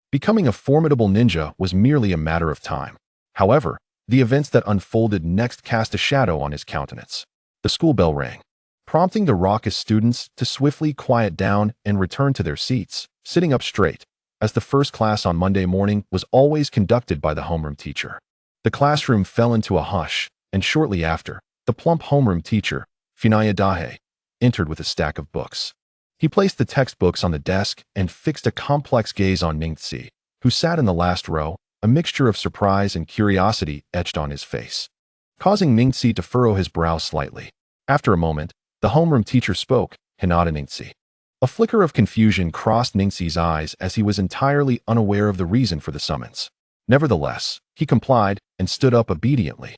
becoming a formidable ninja was merely a matter of time. However, the events that unfolded next cast a shadow on his countenance. The school bell rang, prompting the raucous students to swiftly quiet down and return to their seats, sitting up straight, as the first class on Monday morning was always conducted by the homeroom teacher. The classroom fell into a hush, and shortly after, the plump homeroom teacher, Funaya Dahe, entered with a stack of books. He placed the textbooks on the desk and fixed a complex gaze on Ningxi, who sat in the last row, a mixture of surprise and curiosity etched on his face, causing Ningxi to furrow his brow slightly. After a moment, the homeroom teacher spoke, "Hinata Ningxi." A flicker of confusion crossed Ningxi's eyes as he was entirely unaware of the reason for the summons. Nevertheless, he complied and stood up obediently.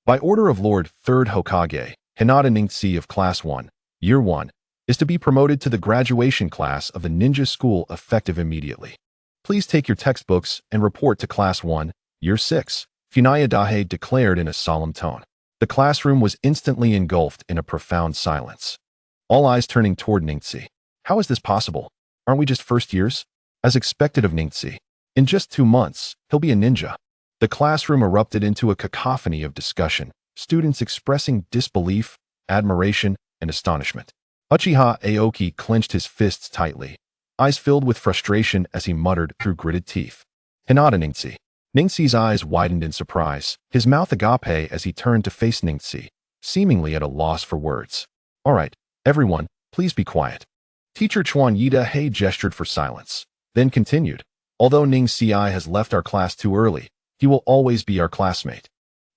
By order of Lord Third Hokage, Hinata Ningxi of Class 1, Year 1, is to be promoted to the graduation class of the ninja school effective immediately. Please take your textbooks and report to Class 1, Year 6, Funaya Dahe declared in a solemn tone. The classroom was instantly engulfed in a profound silence, all eyes turning toward Ningxi. How is this possible? Aren't we just first years? As expected of Ningxi, in just 2 months, he'll be a ninja. The classroom erupted into a cacophony of discussion, students expressing disbelief, admiration, and astonishment. Uchiha Aoki clenched his fists tightly, eyes filled with frustration as he muttered through gritted teeth, "Hinata Ningxi." Ningxi's eyes widened in surprise, his mouth agape as he turned to face Ningxi, seemingly at a loss for words. "All right, everyone, please be quiet." Teacher Chuan Yida gestured for silence, then continued, "Although Ningxi has left our class too early, he will always be our classmate,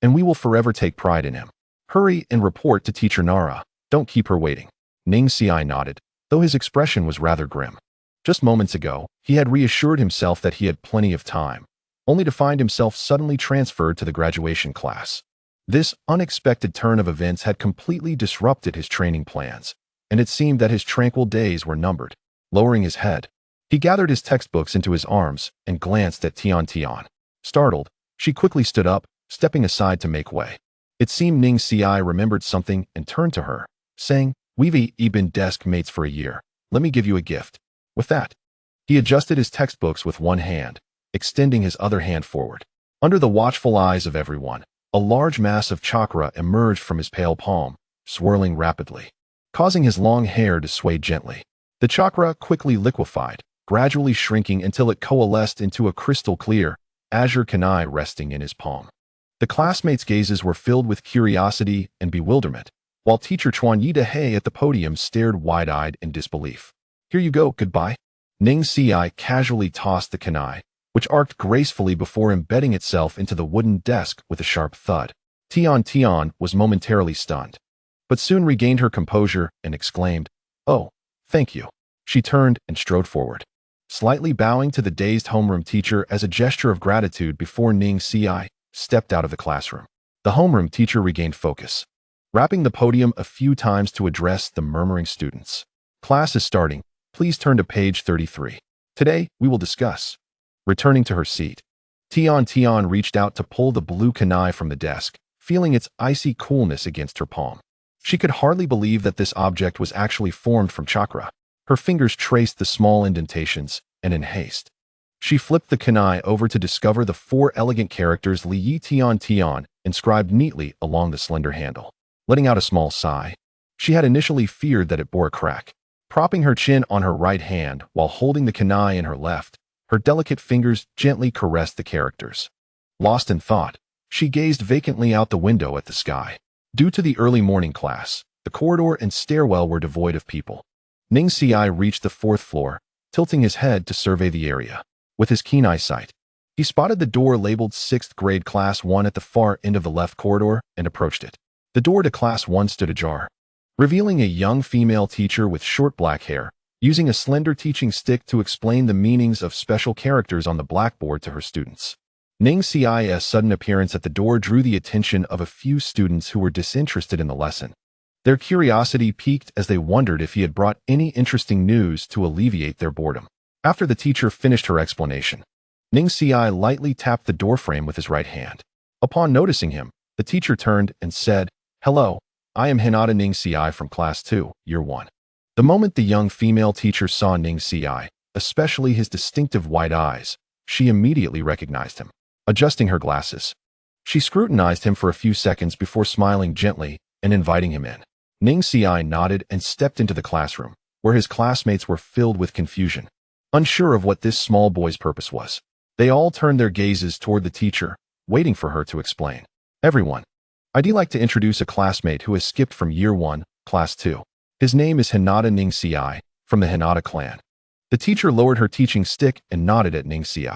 and we will forever take pride in him. Hurry and report to Teacher Nara. Don't keep her waiting." Ningxi nodded, though his expression was rather grim. Just moments ago, he had reassured himself that he had plenty of time, only to find himself suddenly transferred to the graduation class. This unexpected turn of events had completely disrupted his training plans, and it seemed that his tranquil days were numbered. Lowering his head, he gathered his textbooks into his arms and glanced at Tian Tian. Startled, she quickly stood up, stepping aside to make way. It seemed Ningxi remembered something and turned to her, saying, "We've been desk mates for a year. Let me give you a gift." With that, he adjusted his textbooks with one hand, extending his other hand forward. Under the watchful eyes of everyone, a large mass of chakra emerged from his pale palm, swirling rapidly, causing his long hair to sway gently. The chakra quickly liquefied, gradually shrinking until it coalesced into a crystal-clear, azure kunai resting in his palm. The classmates' gazes were filled with curiosity and bewilderment, while teacher Chuan Yidahei at the podium stared wide-eyed in disbelief. "Here you go, goodbye." Ning Ci casually tossed the kunai, which arced gracefully before embedding itself into the wooden desk with a sharp thud. Tian was momentarily stunned, but soon regained her composure and exclaimed, "Oh, thank you." She turned and strode forward, slightly bowing to the dazed homeroom teacher as a gesture of gratitude before Ning Ci stepped out of the classroom. The homeroom teacher regained focus, rapping the podium a few times to address the murmuring students. "Class is starting. Please turn to page 33. Today, we will discuss." Returning to her seat, Tian reached out to pull the blue kunai from the desk, feeling its icy coolness against her palm. She could hardly believe that this object was actually formed from chakra. Her fingers traced the small indentations, and in haste, she flipped the kunai over to discover the 4 elegant characters Li Yi Tian inscribed neatly along the slender handle. Letting out a small sigh, she had initially feared that it bore a crack. Propping her chin on her right hand while holding the kunai in her left, her delicate fingers gently caressed the characters. Lost in thought, she gazed vacantly out the window at the sky. Due to the early morning class, the corridor and stairwell were devoid of people. Ning Ci reached the 4th floor, tilting his head to survey the area. With his keen eyesight, he spotted the door labeled 6th grade Class 1 at the far end of the left corridor and approached it. The door to Class 1 stood ajar, revealing a young female teacher with short black hair, using a slender teaching stick to explain the meanings of special characters on the blackboard to her students. Ning Ci's sudden appearance at the door drew the attention of a few students who were disinterested in the lesson. Their curiosity piqued as they wondered if he had brought any interesting news to alleviate their boredom. After the teacher finished her explanation, Ning Ci lightly tapped the doorframe with his right hand. Upon noticing him, the teacher turned and said, "Hello, I am Hinata Ning Ci from Class 2, Year 1. The moment the young female teacher saw Ning Ci, especially his distinctive white eyes, she immediately recognized him. Adjusting her glasses, she scrutinized him for a few seconds before smiling gently and inviting him in. Ning Ci nodded and stepped into the classroom, where his classmates were filled with confusion, unsure of what this small boy's purpose was. They all turned their gazes toward the teacher, waiting for her to explain. "Everyone, I'd like to introduce a classmate who has skipped from Year 1, Class 2. His name is Hinata Ning Ci, from the Hinata clan." The teacher lowered her teaching stick and nodded at Ning Ci.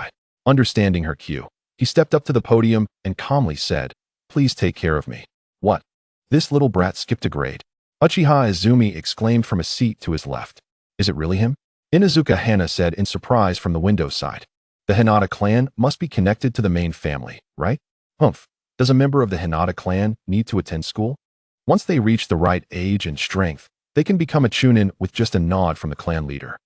Understanding her cue, he stepped up to the podium and calmly said, "Please take care of me." "What? This little brat skipped a grade?" Uchiha Izumi exclaimed from a seat to his left. "Is it really him?" Inuzuka Hana said in surprise from the window side. "The Hinata clan must be connected to the main family, right?" "Humph. Does a member of the Hinata clan need to attend school? Once they reach the right age and strength, they can become a chunin with just a nod from the clan leader.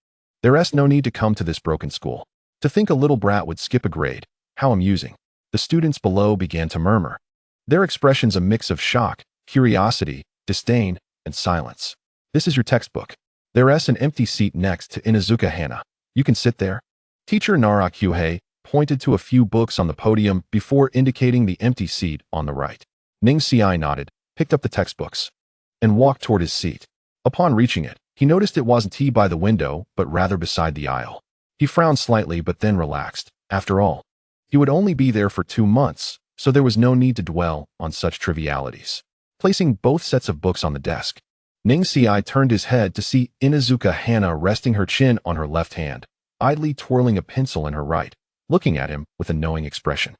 There's no need to come to this broken school. To think a little brat would skip a grade. How amusing." The students below began to murmur, their expressions a mix of shock, curiosity, disdain, and silence. "This is your textbook. There's an empty seat next to Inuzuka Hana. You can sit there." Teacher Nara Kyuhei pointed to a few books on the podium before indicating the empty seat on the right. Ning Ci nodded, picked up the textbooks, and walked toward his seat. Upon reaching it, he noticed it wasn't by the window, but rather beside the aisle. He frowned slightly but then relaxed. After all, he would only be there for 2 months, so there was no need to dwell on such trivialities. Placing both sets of books on the desk, Ning Ci turned his head to see Inuzuka Hana resting her chin on her left hand, idly twirling a pencil in her right, looking at him with a knowing expression.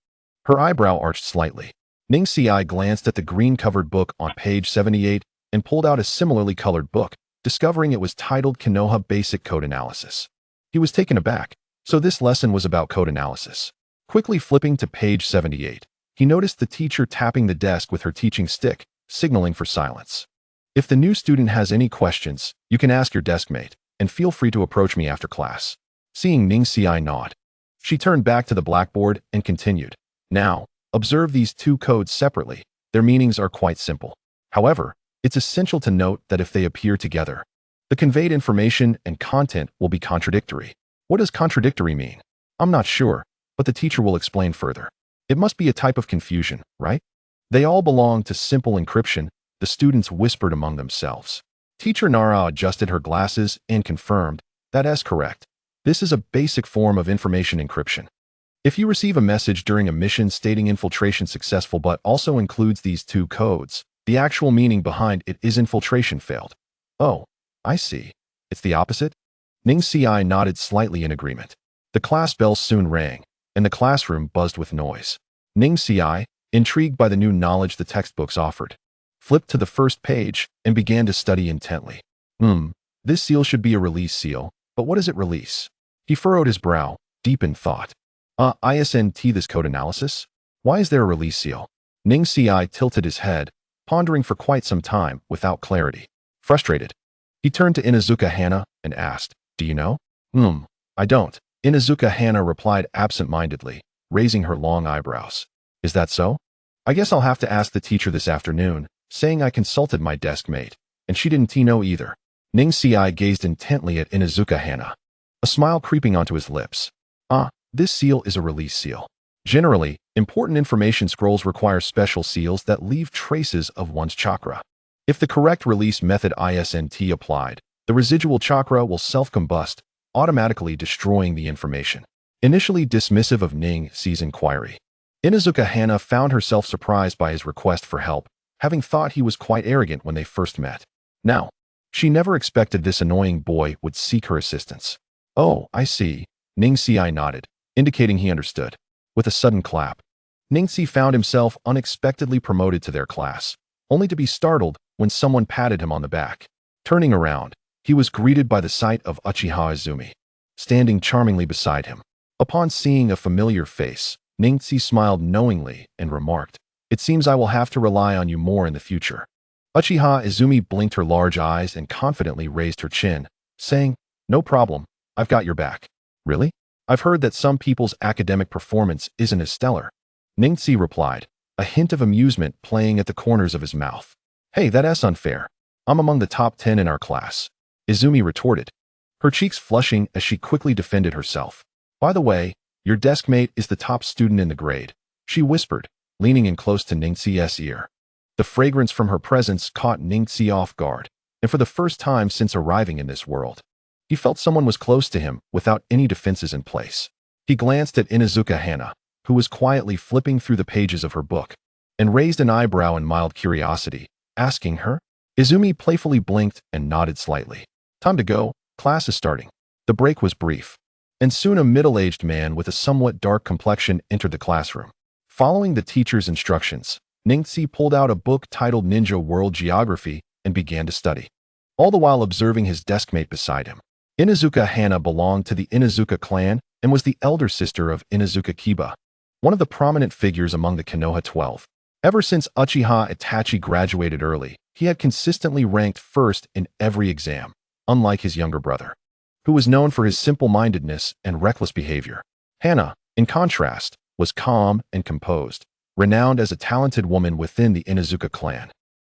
Her eyebrow arched slightly. Ning Ci glanced at the green-covered book on page 78 and pulled out a similarly colored book, discovering it was titled Konoha Basic Code Analysis. He was taken aback, so this lesson was about code analysis. Quickly flipping to page 78, he noticed the teacher tapping the desk with her teaching stick, signaling for silence. "If the new student has any questions, you can ask your deskmate, and feel free to approach me after class." Seeing Ning Ci nod, she turned back to the blackboard and continued. "Now, observe these 2 codes separately. Their meanings are quite simple. However, it's essential to note that if they appear together, the conveyed information and content will be contradictory." "What does contradictory mean?" "I'm not sure, but the teacher will explain further." "It must be a type of confusion, right?" "They all belong to simple encryption," the students whispered among themselves. Teacher Nara adjusted her glasses and confirmed, that is correct. This is a basic form of information encryption. If you receive a message during a mission stating infiltration successful but also includes these two codes, the actual meaning behind it is infiltration failed. Oh, I see. It's the opposite? Ning Ci nodded slightly in agreement. The class bell soon rang, and the classroom buzzed with noise. Ning Ci, intrigued by the new knowledge the textbooks offered, flipped to the first page and began to study intently. This seal should be a release seal, but what does it release? He furrowed his brow, deep in thought. Isnt this code analysis? Why is there a release seal? Ning Ci tilted his head, pondering for quite some time without clarity. Frustrated, he turned to Inuzuka Hana and asked, do you know? I don't. Inuzuka Hana replied absent-mindedly, raising her long eyebrows. Is that so? I guess I'll have to ask the teacher this afternoon, saying I consulted my desk mate, and she didn't know either. Ning Ci gazed intently at Inuzuka Hana, a smile creeping onto his lips. This seal is a release seal. Generally, important information scrolls require special seals that leave traces of one's chakra. If the correct release method isnt applied, the residual chakra will self-combust, automatically destroying the information. Initially dismissive of Ning Ci's inquiry, Inuzuka Hana found herself surprised by his request for help, having thought he was quite arrogant when they first met. Now, she never expected this annoying boy would seek her assistance. Oh, I see. Ning Ci nodded, indicating he understood. With a sudden clap, Ning Ci found himself unexpectedly promoted to their class, only to be startled when someone patted him on the back. Turning around, he was greeted by the sight of Uchiha Izumi, standing charmingly beside him. Upon seeing a familiar face, Ning Ci smiled knowingly and remarked, it seems I will have to rely on you more in the future. Uchiha Izumi blinked her large eyes and confidently raised her chin, saying, no problem, I've got your back. Really? I've heard that some people's academic performance isn't as stellar. Ning Ci replied, a hint of amusement playing at the corners of his mouth. Hey, that's unfair. I'm among the top 10 in our class. Izumi retorted, her cheeks flushing as she quickly defended herself. By the way, your desk mate is the top student in the grade, she whispered, leaning in close to Ning Ci's ear. The fragrance from her presence caught Ning Ci off guard, and for the first time since arriving in this world, he felt someone was close to him without any defenses in place. He glanced at Inuzuka Hana, who was quietly flipping through the pages of her book, and raised an eyebrow in mild curiosity, asking her. Izumi playfully blinked and nodded slightly. Time to go, class is starting. The break was brief, and soon a middle-aged man with a somewhat dark complexion entered the classroom. Following the teacher's instructions, Ning Ci pulled out a book titled Ninja World Geography and began to study, all the while observing his deskmate beside him. Inuzuka Hana belonged to the Inuzuka clan and was the elder sister of Inuzuka Kiba, one of the prominent figures among the Konoha 12. Ever since Uchiha Itachi graduated early, he had consistently ranked first in every exam, unlike his younger brother, who was known for his simple-mindedness and reckless behavior. Hana, in contrast, was calm and composed, renowned as a talented woman within the Inuzuka clan.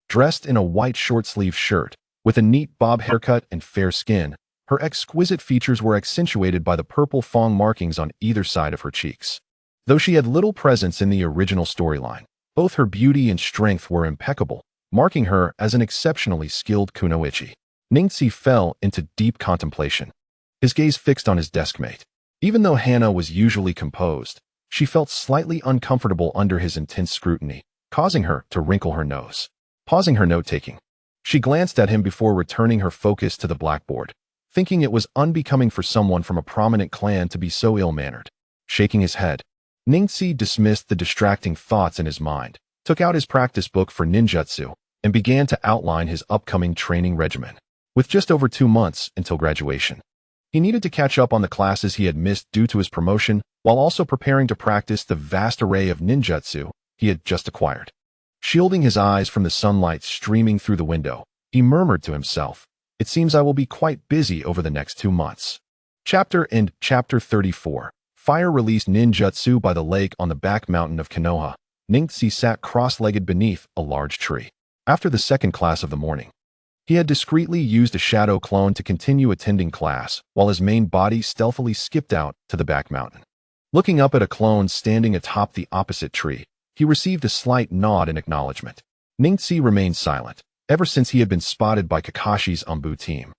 Dressed in a white short-sleeved shirt, with a neat bob haircut and fair skin, her exquisite features were accentuated by the purple fong markings on either side of her cheeks. Though she had little presence in the original storyline, both her beauty and strength were impeccable, marking her as an exceptionally skilled kunoichi. Ning Ci fell into deep contemplation, his gaze fixed on his deskmate. Even though Hana was usually composed, she felt slightly uncomfortable under his intense scrutiny, causing her to wrinkle her nose. Pausing her note-taking, she glanced at him before returning her focus to the blackboard, thinking it was unbecoming for someone from a prominent clan to be so ill-mannered. Shaking his head, Ning Ci dismissed the distracting thoughts in his mind, took out his practice book for ninjutsu, and began to outline his upcoming training regimen. With just over 2 months until graduation, he needed to catch up on the classes he had missed due to his promotion, while also preparing to practice the vast array of ninjutsu he had just acquired. Shielding his eyes from the sunlight streaming through the window, he murmured to himself, it seems I will be quite busy over the next 2 months. Chapter 34. Fire released ninjutsu by the lake on the back mountain of Konoha. Ning Ci sat cross-legged beneath a large tree. After the second class of the morning, he had discreetly used a shadow clone to continue attending class, while his main body stealthily skipped out to the back mountain. Looking up at a clone standing atop the opposite tree, he received a slight nod in acknowledgement. Ning Ci remained silent, ever since he had been spotted by Kakashi's Umbu team.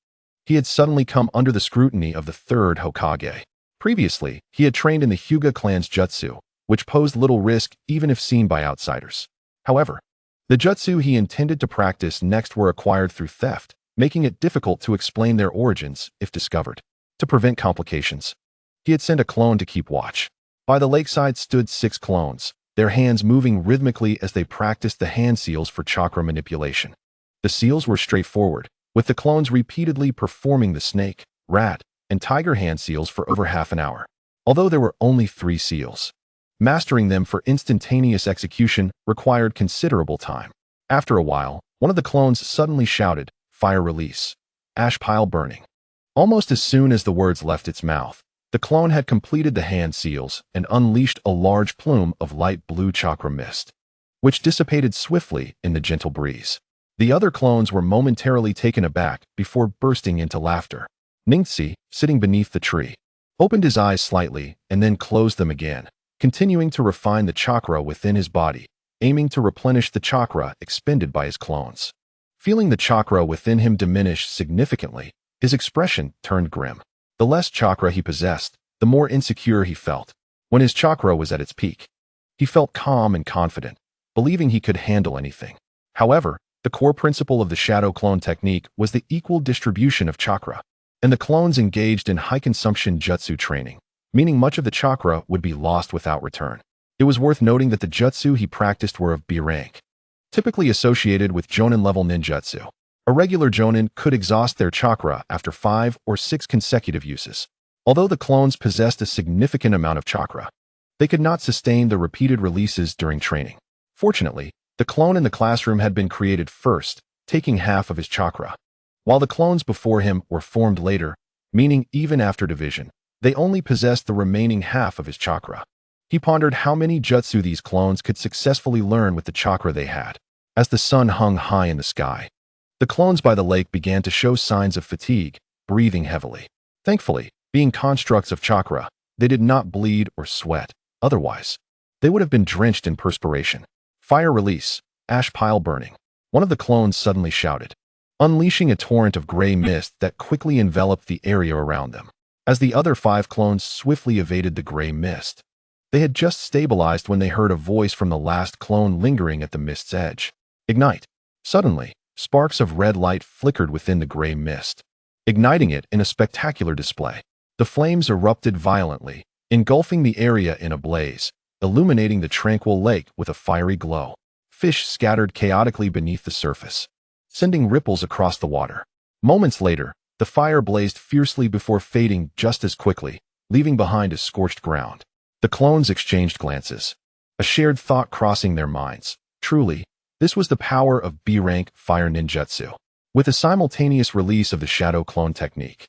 He had suddenly come under the scrutiny of the third Hokage. Previously, he had trained in the Hyuga clan's jutsu, which posed little risk even if seen by outsiders. However, the jutsu he intended to practice next were acquired through theft, making it difficult to explain their origins if discovered. To prevent complications, he had sent a clone to keep watch. By the lakeside stood 6 clones, their hands moving rhythmically as they practiced the hand seals for chakra manipulation. The seals were straightforward, with the clones repeatedly performing the snake, rat, and tiger hand seals for over half an hour. Although there were only 3 seals, mastering them for instantaneous execution required considerable time. After a while, one of the clones suddenly shouted, "Fire release! Ash pile burning!" Almost as soon as the words left its mouth, the clone had completed the hand seals and unleashed a large plume of light blue chakra mist, which dissipated swiftly in the gentle breeze. The other clones were momentarily taken aback before bursting into laughter. Ningxi, sitting beneath the tree, opened his eyes slightly and then closed them again, continuing to refine the chakra within his body, aiming to replenish the chakra expended by his clones. Feeling the chakra within him diminish significantly, his expression turned grim. The less chakra he possessed, the more insecure he felt. When his chakra was at its peak, he felt calm and confident, believing he could handle anything. However, the core principle of the shadow clone technique was the equal distribution of chakra, and the clones engaged in high-consumption jutsu training, meaning much of the chakra would be lost without return. It was worth noting that the jutsu he practiced were of B rank, typically associated with jonin-level ninjutsu. A regular jonin could exhaust their chakra after 5 or 6 consecutive uses. Although the clones possessed a significant amount of chakra, they could not sustain the repeated releases during training. Fortunately, the clone in the classroom had been created first, taking half of his chakra, while the clones before him were formed later, meaning even after division, they only possessed the remaining half of his chakra. He pondered how many jutsu these clones could successfully learn with the chakra they had. As the sun hung high in the sky, the clones by the lake began to show signs of fatigue, breathing heavily. Thankfully, being constructs of chakra, they did not bleed or sweat. Otherwise, they would have been drenched in perspiration. "Fire release! Ash pile burning!" One of the clones suddenly shouted, unleashing a torrent of gray mist that quickly enveloped the area around them. As the other 5 clones swiftly evaded the gray mist, they had just stabilized when they heard a voice from the last clone lingering at the mist's edge. "Ignite!" Suddenly, sparks of red light flickered within the gray mist, igniting it in a spectacular display. The flames erupted violently, engulfing the area in a blaze, illuminating the tranquil lake with a fiery glow. Fish scattered chaotically beneath the surface, sending ripples across the water. Moments later, the fire blazed fiercely before fading just as quickly, leaving behind a scorched ground. The clones exchanged glances, a shared thought crossing their minds. Truly, this was the power of B-rank fire ninjutsu. With the simultaneous release of the shadow clone technique,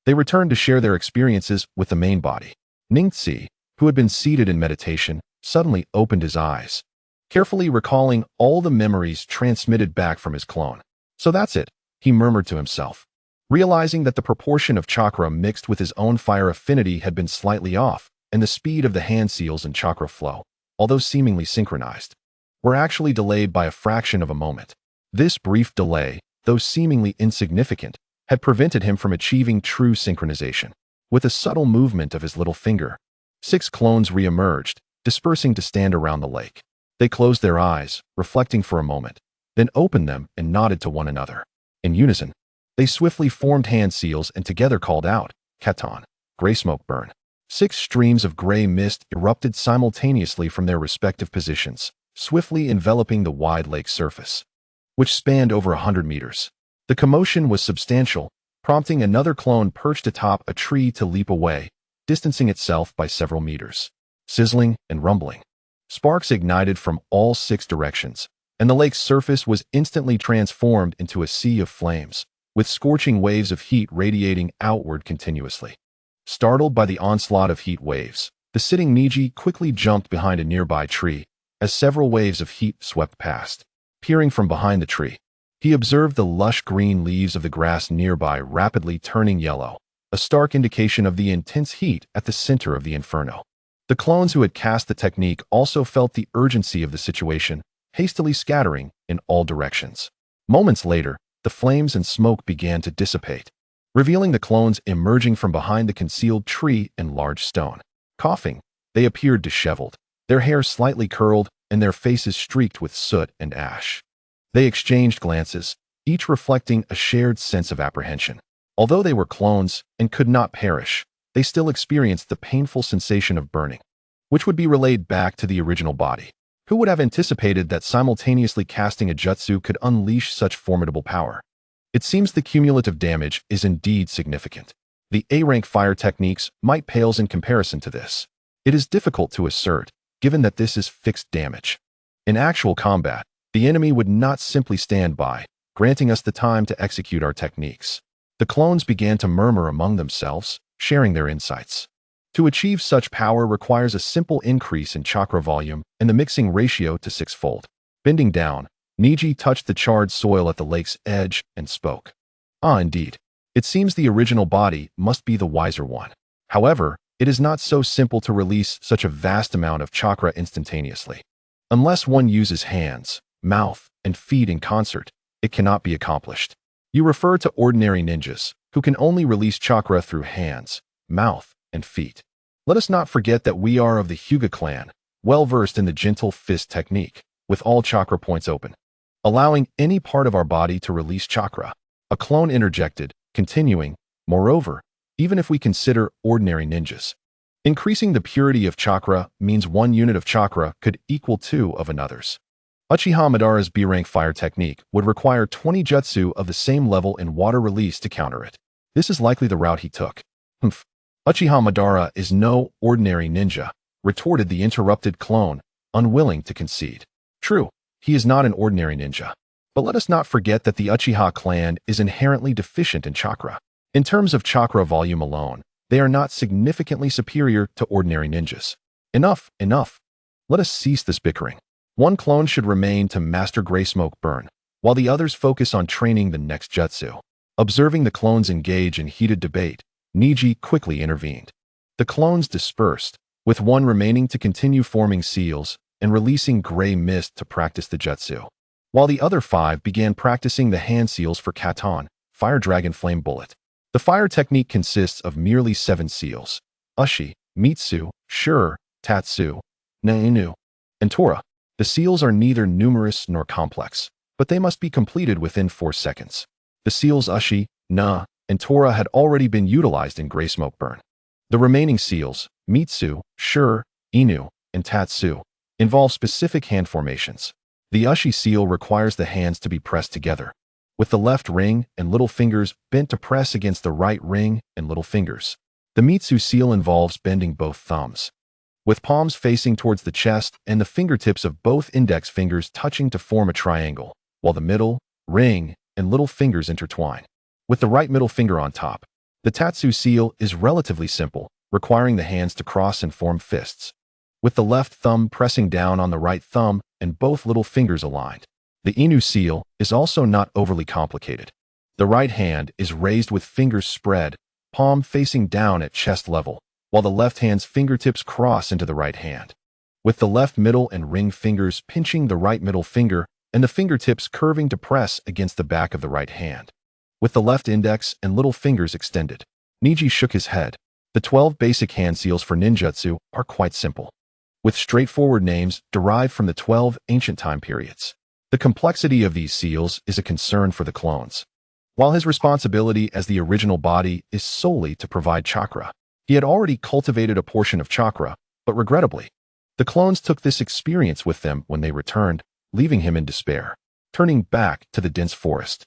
they returned to share their experiences with the main body. Ningxi, who had been seated in meditation, suddenly opened his eyes, carefully recalling all the memories transmitted back from his clone. "So that's it," he murmured to himself, realizing that the proportion of chakra mixed with his own fire affinity had been slightly off, and the speed of the hand seals and chakra flow, although seemingly synchronized, were actually delayed by a fraction of a moment. This brief delay, though seemingly insignificant, had prevented him from achieving true synchronization. With a subtle movement of his little finger, 6 clones re-emerged, dispersing to stand around the lake. They closed their eyes, reflecting for a moment, then opened them and nodded to one another. In unison, they swiftly formed hand seals and together called out, "Katon, gray smoke burn." 6 streams of gray mist erupted simultaneously from their respective positions, swiftly enveloping the wide lake surface, which spanned over 100 meters. The commotion was substantial, prompting another clone perched atop a tree to leap away, distancing itself by several meters. Sizzling and rumbling, sparks ignited from all 6 directions, and the lake's surface was instantly transformed into a sea of flames, with scorching waves of heat radiating outward continuously. Startled by the onslaught of heat waves, the sitting Neji quickly jumped behind a nearby tree as several waves of heat swept past. Peering from behind the tree, he observed the lush green leaves of the grass nearby rapidly turning yellow, a stark indication of the intense heat at the center of the inferno. The clones who had cast the technique also felt the urgency of the situation, hastily scattering in all directions. Moments later, the flames and smoke began to dissipate, revealing the clones emerging from behind the concealed tree and large stone. Coughing, they appeared disheveled, their hair slightly curled and their faces streaked with soot and ash. They exchanged glances, each reflecting a shared sense of apprehension. Although they were clones and could not perish, they still experienced the painful sensation of burning, which would be relayed back to the original body. Who would have anticipated that simultaneously casting a jutsu could unleash such formidable power? It seems the cumulative damage is indeed significant. The A-rank fire techniques might pale in comparison to this. It is difficult to assert, given that this is fixed damage. In actual combat, the enemy would not simply stand by, granting us the time to execute our techniques. The clones began to murmur among themselves, sharing their insights. To achieve such power requires a simple increase in chakra volume and the mixing ratio to sixfold. Bending down, Neji touched the charred soil at the lake's edge and spoke. Ah, indeed. It seems the original body must be the wiser one. However, it is not so simple to release such a vast amount of chakra instantaneously. Unless one uses hands, mouth, and feet in concert, it cannot be accomplished. You refer to ordinary ninjas, who can only release chakra through hands, mouth, and feet. Let us not forget that we are of the Hyuga clan, well-versed in the gentle fist technique, with all chakra points open, allowing any part of our body to release chakra. A clone interjected, continuing, moreover, even if we consider ordinary ninjas, increasing the purity of chakra means 1 unit of chakra could equal 2 of another's. Uchiha Madara's B-rank fire technique would require 20 jutsu of the same level in water release to counter it. This is likely the route he took. Humph. Uchiha Madara is no ordinary ninja, retorted the interrupted clone, unwilling to concede. True, he is not an ordinary ninja. But let us not forget that the Uchiha clan is inherently deficient in chakra. In terms of chakra volume alone, they are not significantly superior to ordinary ninjas. Enough, enough. Let us cease this bickering. One clone should remain to master Gray Smoke Burn, while the others focus on training the next jutsu. Observing the clones engage in heated debate, Neji quickly intervened. The clones dispersed, with one remaining to continue forming seals and releasing gray mist to practice the jutsu, while the other 5 began practicing the hand seals for Katon, Fire Dragon Flame Bullet. The fire technique consists of merely 7 seals: Ushi, Mitsu, Shur, Tatsu, Nainu, and Tora. The seals are neither numerous nor complex, but they must be completed within 4 seconds. The seals Ushi, Na, and Tora had already been utilized in Gray Smoke Burn. The remaining seals, Mitsu, Shur, Inu, and Tatsu, involve specific hand formations. The Ushi seal requires the hands to be pressed together, with the left ring and little fingers bent to press against the right ring and little fingers. The Mitsu seal involves bending both thumbs, with palms facing towards the chest and the fingertips of both index fingers touching to form a triangle, while the middle, ring, and little fingers intertwine, with the right middle finger on top. The Tatsu seal is relatively simple, requiring the hands to cross and form fists, with the left thumb pressing down on the right thumb and both little fingers aligned. The Inu seal is also not overly complicated. The right hand is raised with fingers spread, palm facing down at chest level, while the left hand's fingertips cross into the right hand, with the left middle and ring fingers pinching the right middle finger and the fingertips curving to press against the back of the right hand, with the left index and little fingers extended. Neji shook his head. The 12 basic hand seals for ninjutsu are quite simple, with straightforward names derived from the 12 ancient time periods. The complexity of these seals is a concern for the clones. While his responsibility as the original body is solely to provide chakra, he had already cultivated a portion of chakra, but regrettably, the clones took this experience with them when they returned, leaving him in despair. Turning back to the dense forest,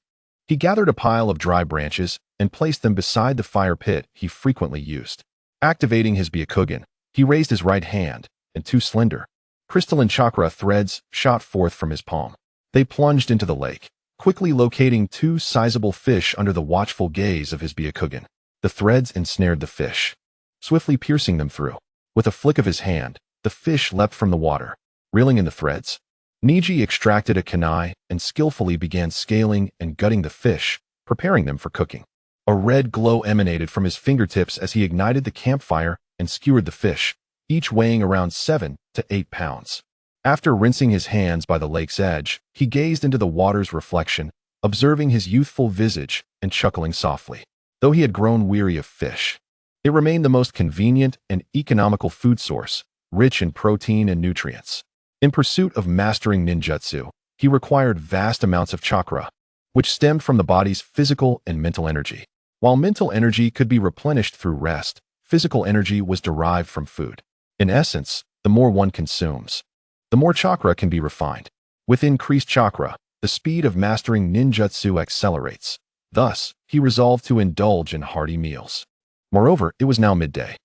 he gathered a pile of dry branches and placed them beside the fire pit he frequently used. Activating his Byakugan, he raised his right hand, and 2 slender, crystalline chakra threads shot forth from his palm. They plunged into the lake, quickly locating 2 sizable fish under the watchful gaze of his Byakugan. The threads ensnared the fish, swiftly piercing them through. With a flick of his hand, the fish leapt from the water, reeling in the threads. Neji extracted a kunai and skillfully began scaling and gutting the fish, preparing them for cooking. A red glow emanated from his fingertips as he ignited the campfire and skewered the fish, each weighing around 7 to 8 pounds. After rinsing his hands by the lake's edge, he gazed into the water's reflection, observing his youthful visage and chuckling softly. Though he had grown weary of fish, it remained the most convenient and economical food source, rich in protein and nutrients. In pursuit of mastering ninjutsu, he required vast amounts of chakra, which stemmed from the body's physical and mental energy. While mental energy could be replenished through rest, physical energy was derived from food. In essence, the more one consumes, the more chakra can be refined. With increased chakra, the speed of mastering ninjutsu accelerates. Thus, he resolved to indulge in hearty meals. Moreover, it was now midday,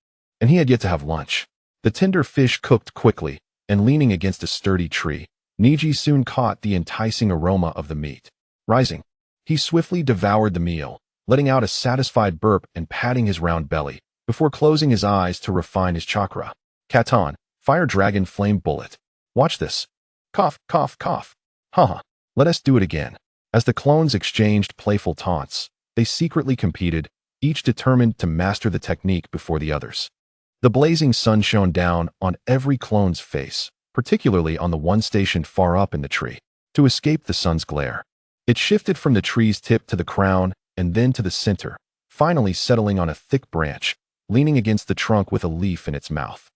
and he had yet to have lunch. The tender fish cooked quickly, and leaning against a sturdy tree, Neji soon caught the enticing aroma of the meat. Rising, he swiftly devoured the meal, letting out a satisfied burp and patting his round belly, before closing his eyes to refine his chakra. Katon, Fire Dragon Flame Bullet. Watch this. Cough, cough, cough. Haha, let us do it again. As the clones exchanged playful taunts, they secretly competed, each determined to master the technique before the others. The blazing sun shone down on every clone's face, particularly on the one stationed far up in the tree, to escape the sun's glare. It shifted from the tree's tip to the crown and then to the center, finally settling on a thick branch, leaning against the trunk with a leaf in its mouth.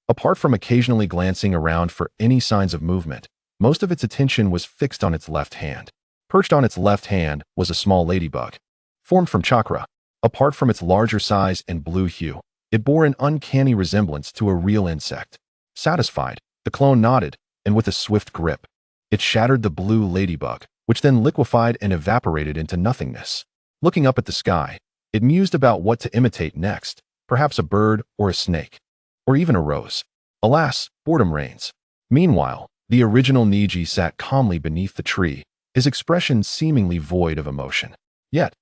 Apart from occasionally glancing around for any signs of movement, most of its attention was fixed on its left hand. Perched on its left hand was a small ladybug, formed from chakra. Apart from its larger size and blue hue, it bore an uncanny resemblance to a real insect. Satisfied, the clone nodded, and with a swift grip, it shattered the blue ladybug, which then liquefied and evaporated into nothingness. Looking up at the sky, it mused about what to imitate next, perhaps a bird or a snake, or even a rose. Alas, boredom reigns. Meanwhile, the original Neji sat calmly beneath the tree, his expression seemingly void of emotion. Yet,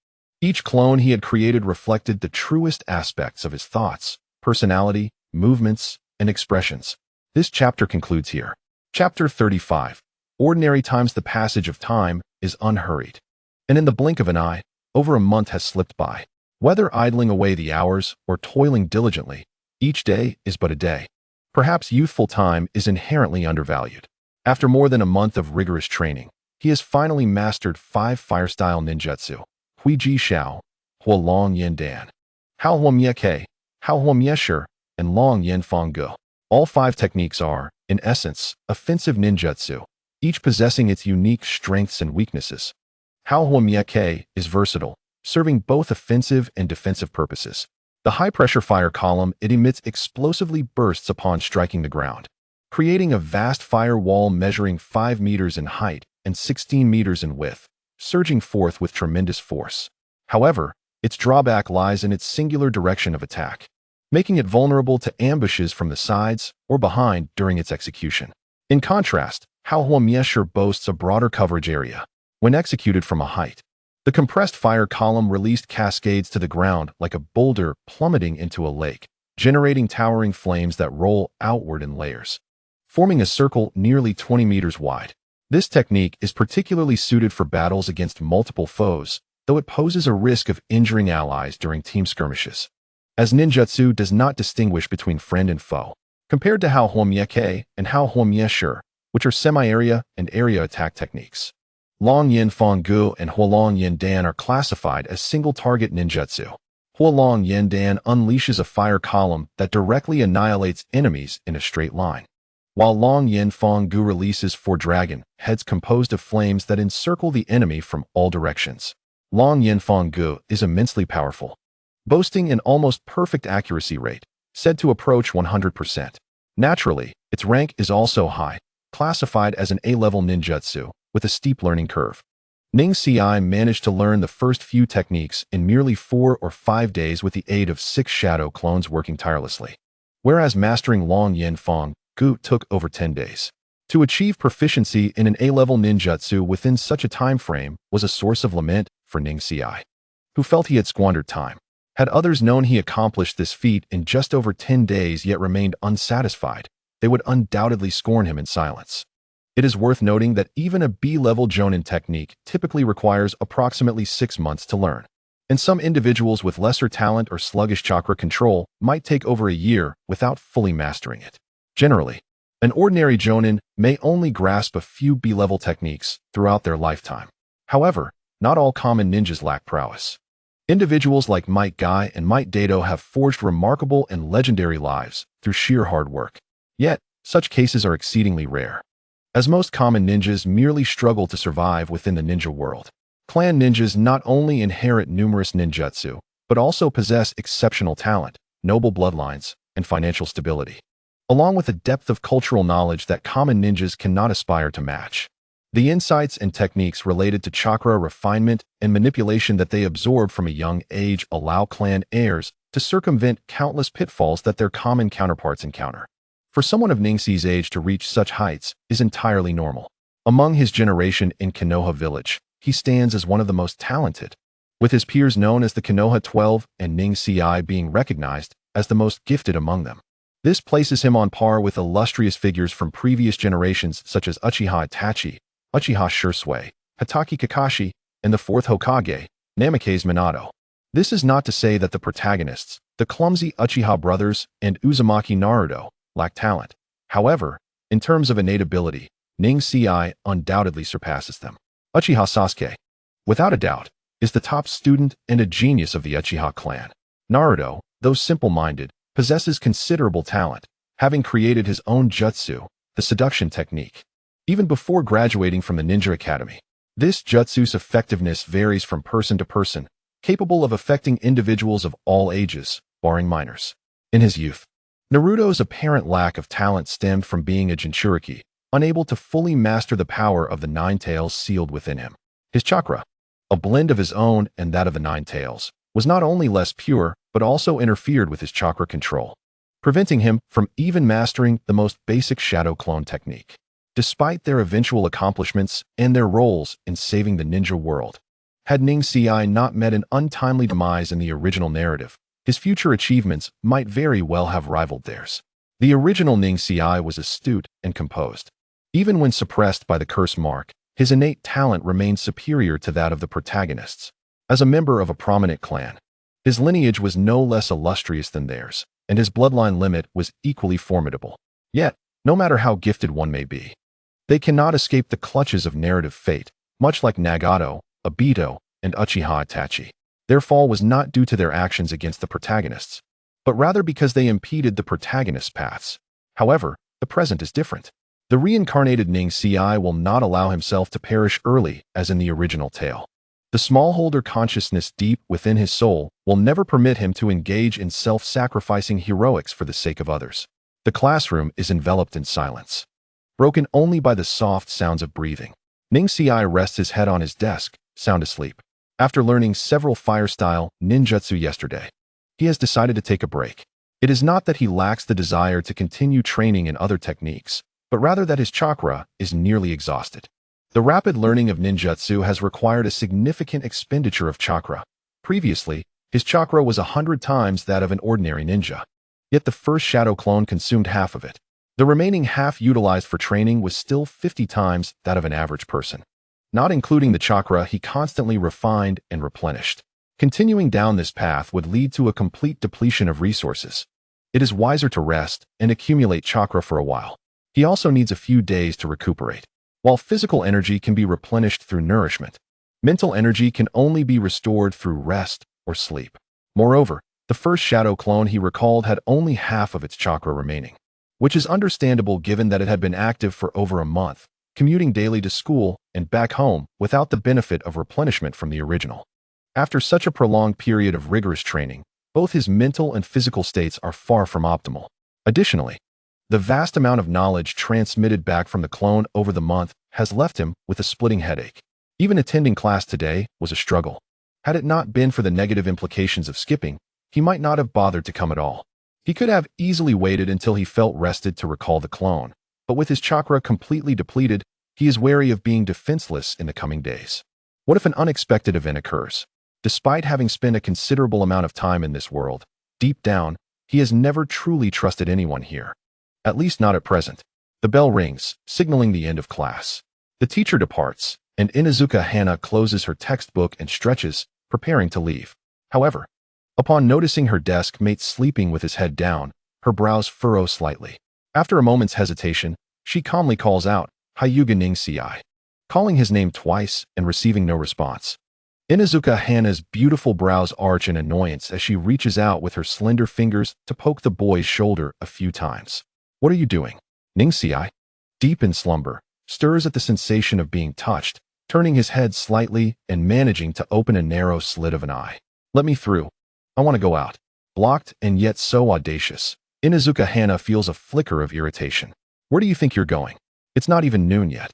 each clone he had created reflected the truest aspects of his thoughts, personality, movements, and expressions. This chapter concludes here. Chapter 35. Ordinary times. The passage of time is unhurried, and in the blink of an eye, over a month has slipped by. Whether idling away the hours or toiling diligently, each day is but a day. Perhaps youthful time is inherently undervalued. After more than a month of rigorous training, he has finally mastered 5 fire-style ninjutsu: Hui Ji Xiao, Hua Long Yin Dan, Hao Hua Mie Ke, Hao Hua Mie Shi, and Long Yin Fong Gu. All 5 techniques are, in essence, offensive ninjutsu, each possessing its unique strengths and weaknesses. Hao Hua Mie Ke is versatile, serving both offensive and defensive purposes. The high-pressure fire column it emits explosively bursts upon striking the ground, creating a vast fire wall measuring 5 meters in height and 16 meters in width, surging forth with tremendous force. However, its drawback lies in its singular direction of attack, making it vulnerable to ambushes from the sides or behind during its execution. In contrast, Hao Hua Mie Shi boasts a broader coverage area. When executed from a height, the compressed fire column released cascades to the ground like a boulder plummeting into a lake, generating towering flames that roll outward in layers, forming a circle nearly 20 meters wide. This technique is particularly suited for battles against multiple foes, though it poses a risk of injuring allies during team skirmishes, as ninjutsu does not distinguish between friend and foe. Compared to Hao Hua Mie Ke and Hao Hua Mie Shi, which are semi-area and area attack techniques, Long Yin Fong Gu and Hua Long Yin Dan are classified as single-target ninjutsu. Hua Long Yin Dan unleashes a fire column that directly annihilates enemies in a straight line, while Long Yin Fong Gu releases 4 dragon heads composed of flames that encircle the enemy from all directions. Long Yin Fong Gu is immensely powerful, boasting an almost perfect accuracy rate, said to approach 100%. Naturally, its rank is also high, classified as an A-level ninjutsu, with a steep learning curve. Ning Ci managed to learn the first few techniques in merely 4 or 5 days with the aid of 6 shadow clones working tirelessly, whereas mastering Long Yin Fong Gu took over 10 days. To achieve proficiency in an A-level ninjutsu within such a time frame was a source of lament for Ning Ci, who felt he had squandered time. Had others known he accomplished this feat in just over 10 days yet remained unsatisfied, they would undoubtedly scorn him in silence. It is worth noting that even a B-level Jonin technique typically requires approximately 6 months to learn, and some individuals with lesser talent or sluggish chakra control might take over a year without fully mastering it. Generally, an ordinary Jonin may only grasp a few B-level techniques throughout their lifetime. However, not all common ninjas lack prowess. Individuals like Might Guy and Might Dato have forged remarkable and legendary lives through sheer hard work. Yet, such cases are exceedingly rare, as most common ninjas merely struggle to survive within the ninja world. Clan ninjas not only inherit numerous ninjutsu, but also possess exceptional talent, noble bloodlines, and financial stability, along with a depth of cultural knowledge that common ninjas cannot aspire to match. The insights and techniques related to chakra refinement and manipulation that they absorb from a young age allow clan heirs to circumvent countless pitfalls that their common counterparts encounter. For someone of Ningxi's age to reach such heights is entirely normal. Among his generation in Konoha village, he stands as one of the most talented, with his peers known as the Konoha 12 and Ningxi being recognized as the most gifted among them. This places him on par with illustrious figures from previous generations such as Uchiha Itachi, Uchiha Shursui, Hatake Kakashi, and the fourth Hokage, Namikaze Minato. This is not to say that the protagonists, the clumsy Uchiha brothers and Uzumaki Naruto, lack talent. However, in terms of innate ability, Ningxi undoubtedly surpasses them. Uchiha Sasuke, without a doubt, is the top student and a genius of the Uchiha clan. Naruto, though simple-minded, possesses considerable talent, having created his own jutsu, the seduction technique, even before graduating from the Ninja Academy. This jutsu's effectiveness varies from person to person, capable of affecting individuals of all ages, barring minors. In his youth, Naruto's apparent lack of talent stemmed from being a Jinchuriki, unable to fully master the power of the Nine Tails sealed within him. His chakra, a blend of his own and that of the Nine Tails, was not only less pure, but also interfered with his chakra control, preventing him from even mastering the most basic shadow clone technique. Despite their eventual accomplishments and their roles in saving the ninja world, had Ningxi not met an untimely demise in the original narrative, his future achievements might very well have rivaled theirs. The original Ningxi was astute and composed. Even when suppressed by the curse mark, his innate talent remained superior to that of the protagonists. As a member of a prominent clan, his lineage was no less illustrious than theirs, and his bloodline limit was equally formidable. Yet, no matter how gifted one may be, they cannot escape the clutches of narrative fate, much like Nagato, Obito, and Uchiha Itachi. Their fall was not due to their actions against the protagonists, but rather because they impeded the protagonists' paths. However, the present is different. The reincarnated Ningxi will not allow himself to perish early as in the original tale. The smallholder consciousness deep within his soul will never permit him to engage in self-sacrificing heroics for the sake of others. The classroom is enveloped in silence, broken only by the soft sounds of breathing. Ningxi rests his head on his desk, sound asleep. After learning several fire-style ninjutsu yesterday, he has decided to take a break. It is not that he lacks the desire to continue training in other techniques, but rather that his chakra is nearly exhausted. The rapid learning of ninjutsu has required a significant expenditure of chakra. Previously, his chakra was 100 times that of an ordinary ninja. Yet the first shadow clone consumed half of it. The remaining half utilized for training was still 50 times that of an average person, not including the chakra he constantly refined and replenished. Continuing down this path would lead to a complete depletion of resources. It is wiser to rest and accumulate chakra for a while. He also needs a few days to recuperate. While physical energy can be replenished through nourishment, mental energy can only be restored through rest or sleep. Moreover, the first shadow clone he recalled had only half of its chakra remaining, which is understandable given that it had been active for over a month, commuting daily to school and back home without the benefit of replenishment from the original. After such a prolonged period of rigorous training, both his mental and physical states are far from optimal. Additionally, the vast amount of knowledge transmitted back from the clone over the month has left him with a splitting headache. Even attending class today was a struggle. Had it not been for the negative implications of skipping, he might not have bothered to come at all. He could have easily waited until he felt rested to recall the clone, but with his chakra completely depleted, he is wary of being defenseless in the coming days. What if an unexpected event occurs? Despite having spent a considerable amount of time in this world, deep down, he has never truly trusted anyone here. At least not at present. The bell rings, signaling the end of class. The teacher departs, and Inuzuka Hana closes her textbook and stretches, preparing to leave. However, upon noticing her desk mate sleeping with his head down, her brows furrow slightly. After a moment's hesitation, she calmly calls out, "Hyuga Neji." Calling his name twice and receiving no response, Inuzuka Hana's beautiful brows arch in annoyance as she reaches out with her slender fingers to poke the boy's shoulder a few times. What are you doing? Ningxiai, deep in slumber, stirs at the sensation of being touched, turning his head slightly and managing to open a narrow slit of an eye. Let me through. I want to go out. Blocked and yet so audacious, Inuzuka Hana feels a flicker of irritation. Where do you think you're going? It's not even noon yet.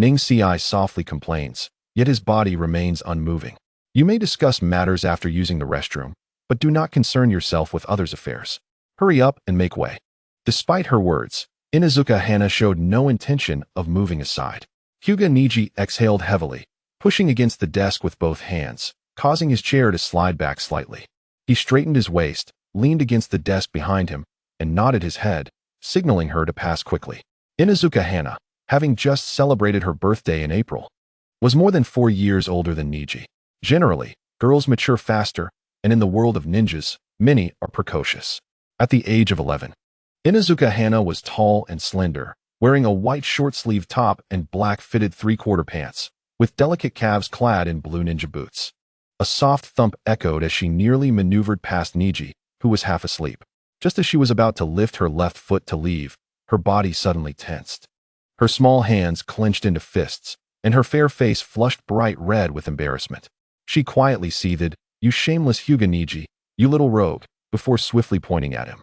Ningxiai softly complains, yet his body remains unmoving. You may discuss matters after using the restroom, but do not concern yourself with others' affairs. Hurry up and make way. Despite her words, Inuzuka Hana showed no intention of moving aside. Hyuga Neji exhaled heavily, pushing against the desk with both hands, causing his chair to slide back slightly. He straightened his waist, leaned against the desk behind him, and nodded his head, signaling her to pass quickly. Inuzuka Hana, having just celebrated her birthday in April, was more than 4 years older than Neji. Generally, girls mature faster, and in the world of ninjas, many are precocious. At the age of 11, Inuzuka Hana was tall and slender, wearing a white short-sleeved top and black fitted three-quarter pants, with delicate calves clad in blue ninja boots. A soft thump echoed as she nearly maneuvered past Neji, who was half asleep. Just as she was about to lift her left foot to leave, her body suddenly tensed. Her small hands clenched into fists, and her fair face flushed bright red with embarrassment. She quietly seethed, "You shameless Hyuga Neji, you little rogue," before swiftly pointing at him.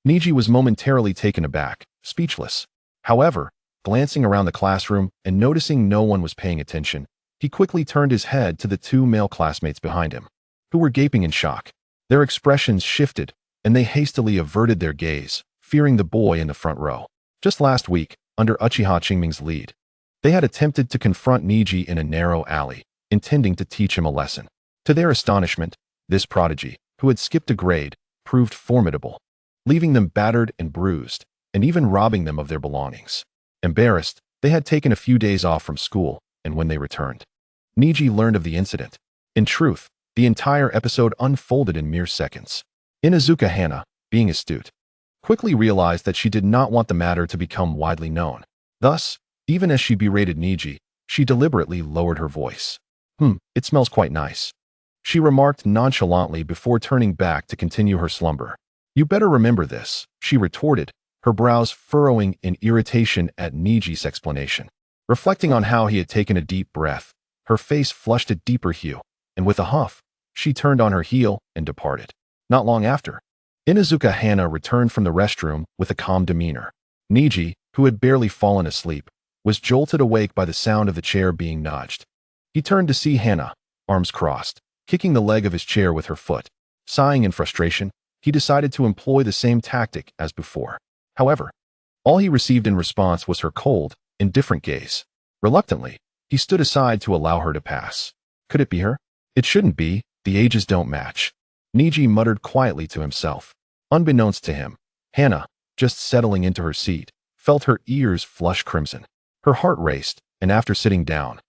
Neji was momentarily taken aback, speechless. However, glancing around the classroom and noticing no one was paying attention, he quickly turned his head to the 2 male classmates behind him, who were gaping in shock. Their expressions shifted, and they hastily averted their gaze, fearing the boy in the front row. Just last week, under Uchiha Qingming's lead, they had attempted to confront Neji in a narrow alley, intending to teach him a lesson. To their astonishment, this prodigy, who had skipped a grade, proved formidable, leaving them battered and bruised, and even robbing them of their belongings. Embarrassed, they had taken a few days off from school, and when they returned, Neji learned of the incident. In truth, the entire episode unfolded in mere seconds. Inuzuka Hana, being astute, quickly realized that she did not want the matter to become widely known. Thus, even as she berated Neji, she deliberately lowered her voice. It smells quite nice," she remarked nonchalantly before turning back to continue her slumber. "You better remember this," she retorted, her brows furrowing in irritation at Neji's explanation. Reflecting on how he had taken a deep breath, her face flushed a deeper hue, and with a huff, she turned on her heel and departed. Not long after, Inuzuka Hana returned from the restroom with a calm demeanor. Neji, who had barely fallen asleep, was jolted awake by the sound of the chair being nudged. He turned to see Hana, arms crossed, kicking the leg of his chair with her foot. Sighing in frustration, he decided to employ the same tactic as before. However, all he received in response was her cold, indifferent gaze. Reluctantly, he stood aside to allow her to pass. Could it be her? It shouldn't be, the ages don't match. Neji muttered quietly to himself. Unbeknownst to him, Hana, just settling into her seat, felt her ears flush crimson. Her heart raced, and after sitting down,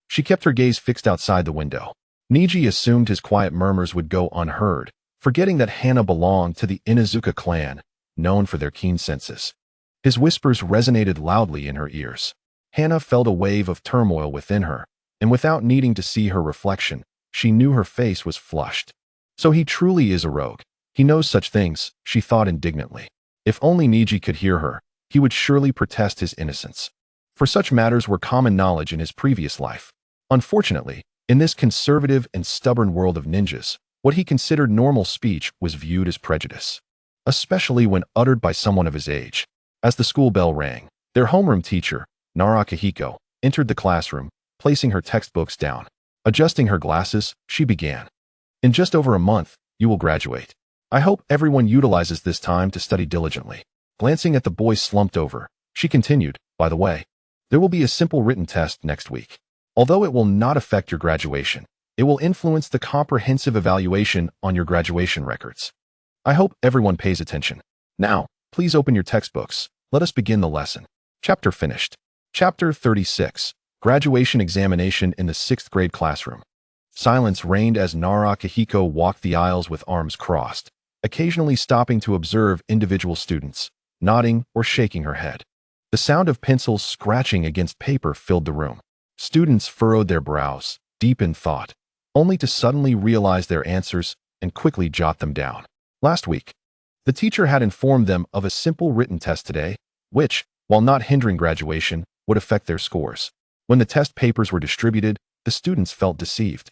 she kept her gaze fixed outside the window. Neji assumed his quiet murmurs would go unheard, forgetting that Hana belonged to the Inuzuka clan, known for their keen senses. His whispers resonated loudly in her ears. Hana felt a wave of turmoil within her, and without needing to see her reflection, she knew her face was flushed. So he truly is a rogue. He knows such things, she thought indignantly. If only Neji could hear her, he would surely protest his innocence. For such matters were common knowledge in his previous life. Unfortunately, in this conservative and stubborn world of ninjas, what he considered normal speech was viewed as prejudice, especially when uttered by someone of his age. As the school bell rang, their homeroom teacher, Naruto, entered the classroom, placing her textbooks down. Adjusting her glasses, she began. "In just over a month, you will graduate. I hope everyone utilizes this time to study diligently." Glancing at the boy slumped over, she continued, "By the way, there will be a simple written test next week. Although it will not affect your graduation, it will influence the comprehensive evaluation on your graduation records. I hope everyone pays attention. Now, please open your textbooks. Let us begin the lesson." Chapter finished. Chapter 36. Graduation Examination in the 6th Grade Classroom. Silence reigned as Naruto walked the aisles with arms crossed, occasionally stopping to observe individual students, nodding or shaking her head. The sound of pencils scratching against paper filled the room. Students furrowed their brows, deep in thought, only to suddenly realize their answers and quickly jot them down. Last week, the teacher had informed them of a simple written test today, which, while not hindering graduation, would affect their scores. When the test papers were distributed, the students felt deceived.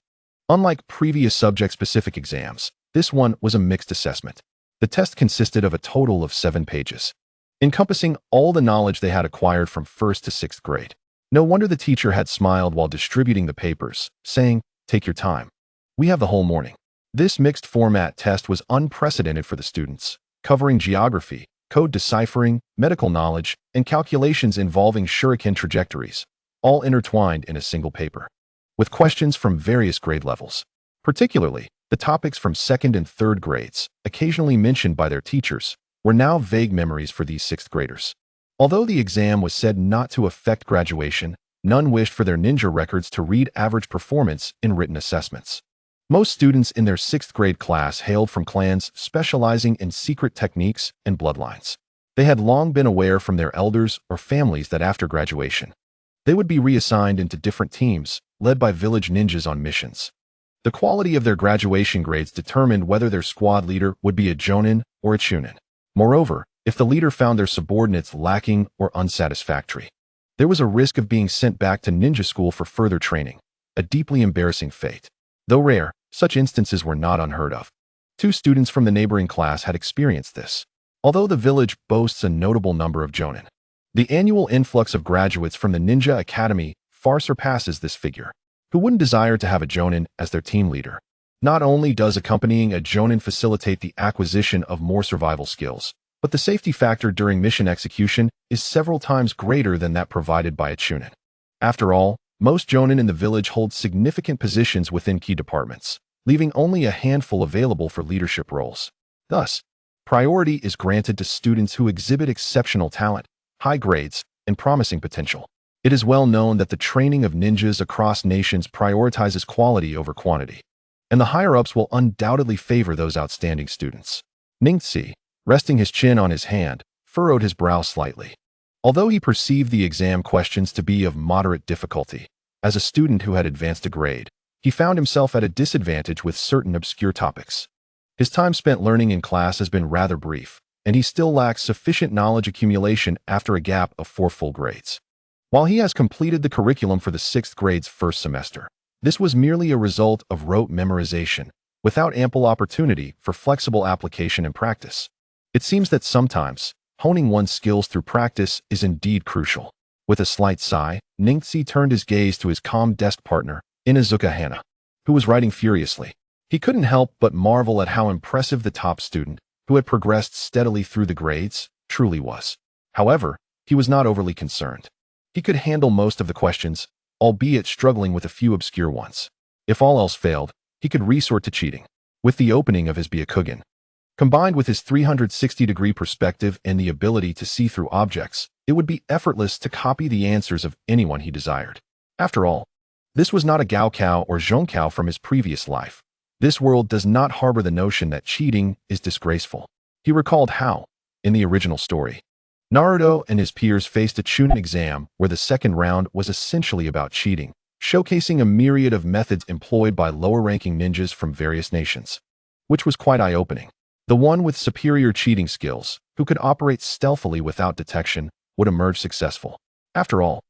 Unlike previous subject-specific exams, this one was a mixed assessment. The test consisted of a total of 7 pages, encompassing all the knowledge they had acquired from 1st to 6th grade. No wonder the teacher had smiled while distributing the papers, saying, "Take your time. We have the whole morning." This mixed format test was unprecedented for the students, covering geography, code deciphering, medical knowledge, and calculations involving shuriken trajectories, all intertwined in a single paper, with questions from various grade levels. Particularly, the topics from 2nd and 3rd grades, occasionally mentioned by their teachers, were now vague memories for these 6th graders. Although the exam was said not to affect graduation, none wished for their ninja records to read average performance in written assessments. Most students in their 6th grade class hailed from clans specializing in secret techniques and bloodlines. They had long been aware from their elders or families that after graduation, they would be reassigned into different teams, led by village ninjas on missions. The quality of their graduation grades determined whether their squad leader would be a jonin or a chunin. Moreover, if the leader found their subordinates lacking or unsatisfactory, there was a risk of being sent back to ninja school for further training, a deeply embarrassing fate. Though rare, such instances were not unheard of. 2 students from the neighboring class had experienced this. Although the village boasts a notable number of jonin, the annual influx of graduates from the Ninja Academy far surpasses this figure. Who wouldn't desire to have a jonin as their team leader? Not only does accompanying a jonin facilitate the acquisition of more survival skills, but the safety factor during mission execution is several times greater than that provided by a chunin. After all, most jonin in the village hold significant positions within key departments, leaving only a handful available for leadership roles. Thus, priority is granted to students who exhibit exceptional talent, high grades, and promising potential. It is well known that the training of ninjas across nations prioritizes quality over quantity, and the higher-ups will undoubtedly favor those outstanding students. Ningxi, resting his chin on his hand, furrowed his brow slightly. Although he perceived the exam questions to be of moderate difficulty, as a student who had advanced a grade, he found himself at a disadvantage with certain obscure topics. His time spent learning in class has been rather brief, and he still lacks sufficient knowledge accumulation after a gap of 4 full grades. While he has completed the curriculum for the 6th grade's first semester, this was merely a result of rote memorization, without ample opportunity for flexible application and practice. It seems that sometimes, honing one's skills through practice is indeed crucial. With a slight sigh, Ningxi turned his gaze to his calm desk partner, Inuzuka Hana, who was writing furiously. He couldn't help but marvel at how impressive the top student, who had progressed steadily through the grades, truly was. However, he was not overly concerned. He could handle most of the questions, albeit struggling with a few obscure ones. If all else failed, he could resort to cheating. With the opening of his Byakugan, combined with his 360-degree perspective and the ability to see through objects, it would be effortless to copy the answers of anyone he desired. After all, this was not a Gaokao or Zhonkao from his previous life. This world does not harbor the notion that cheating is disgraceful. He recalled how, in the original story, Naruto and his peers faced a chunin exam where the second round was essentially about cheating, showcasing a myriad of methods employed by lower-ranking ninjas from various nations, which was quite eye-opening. The one with superior cheating skills, who could operate stealthily without detection, would emerge successful. After all,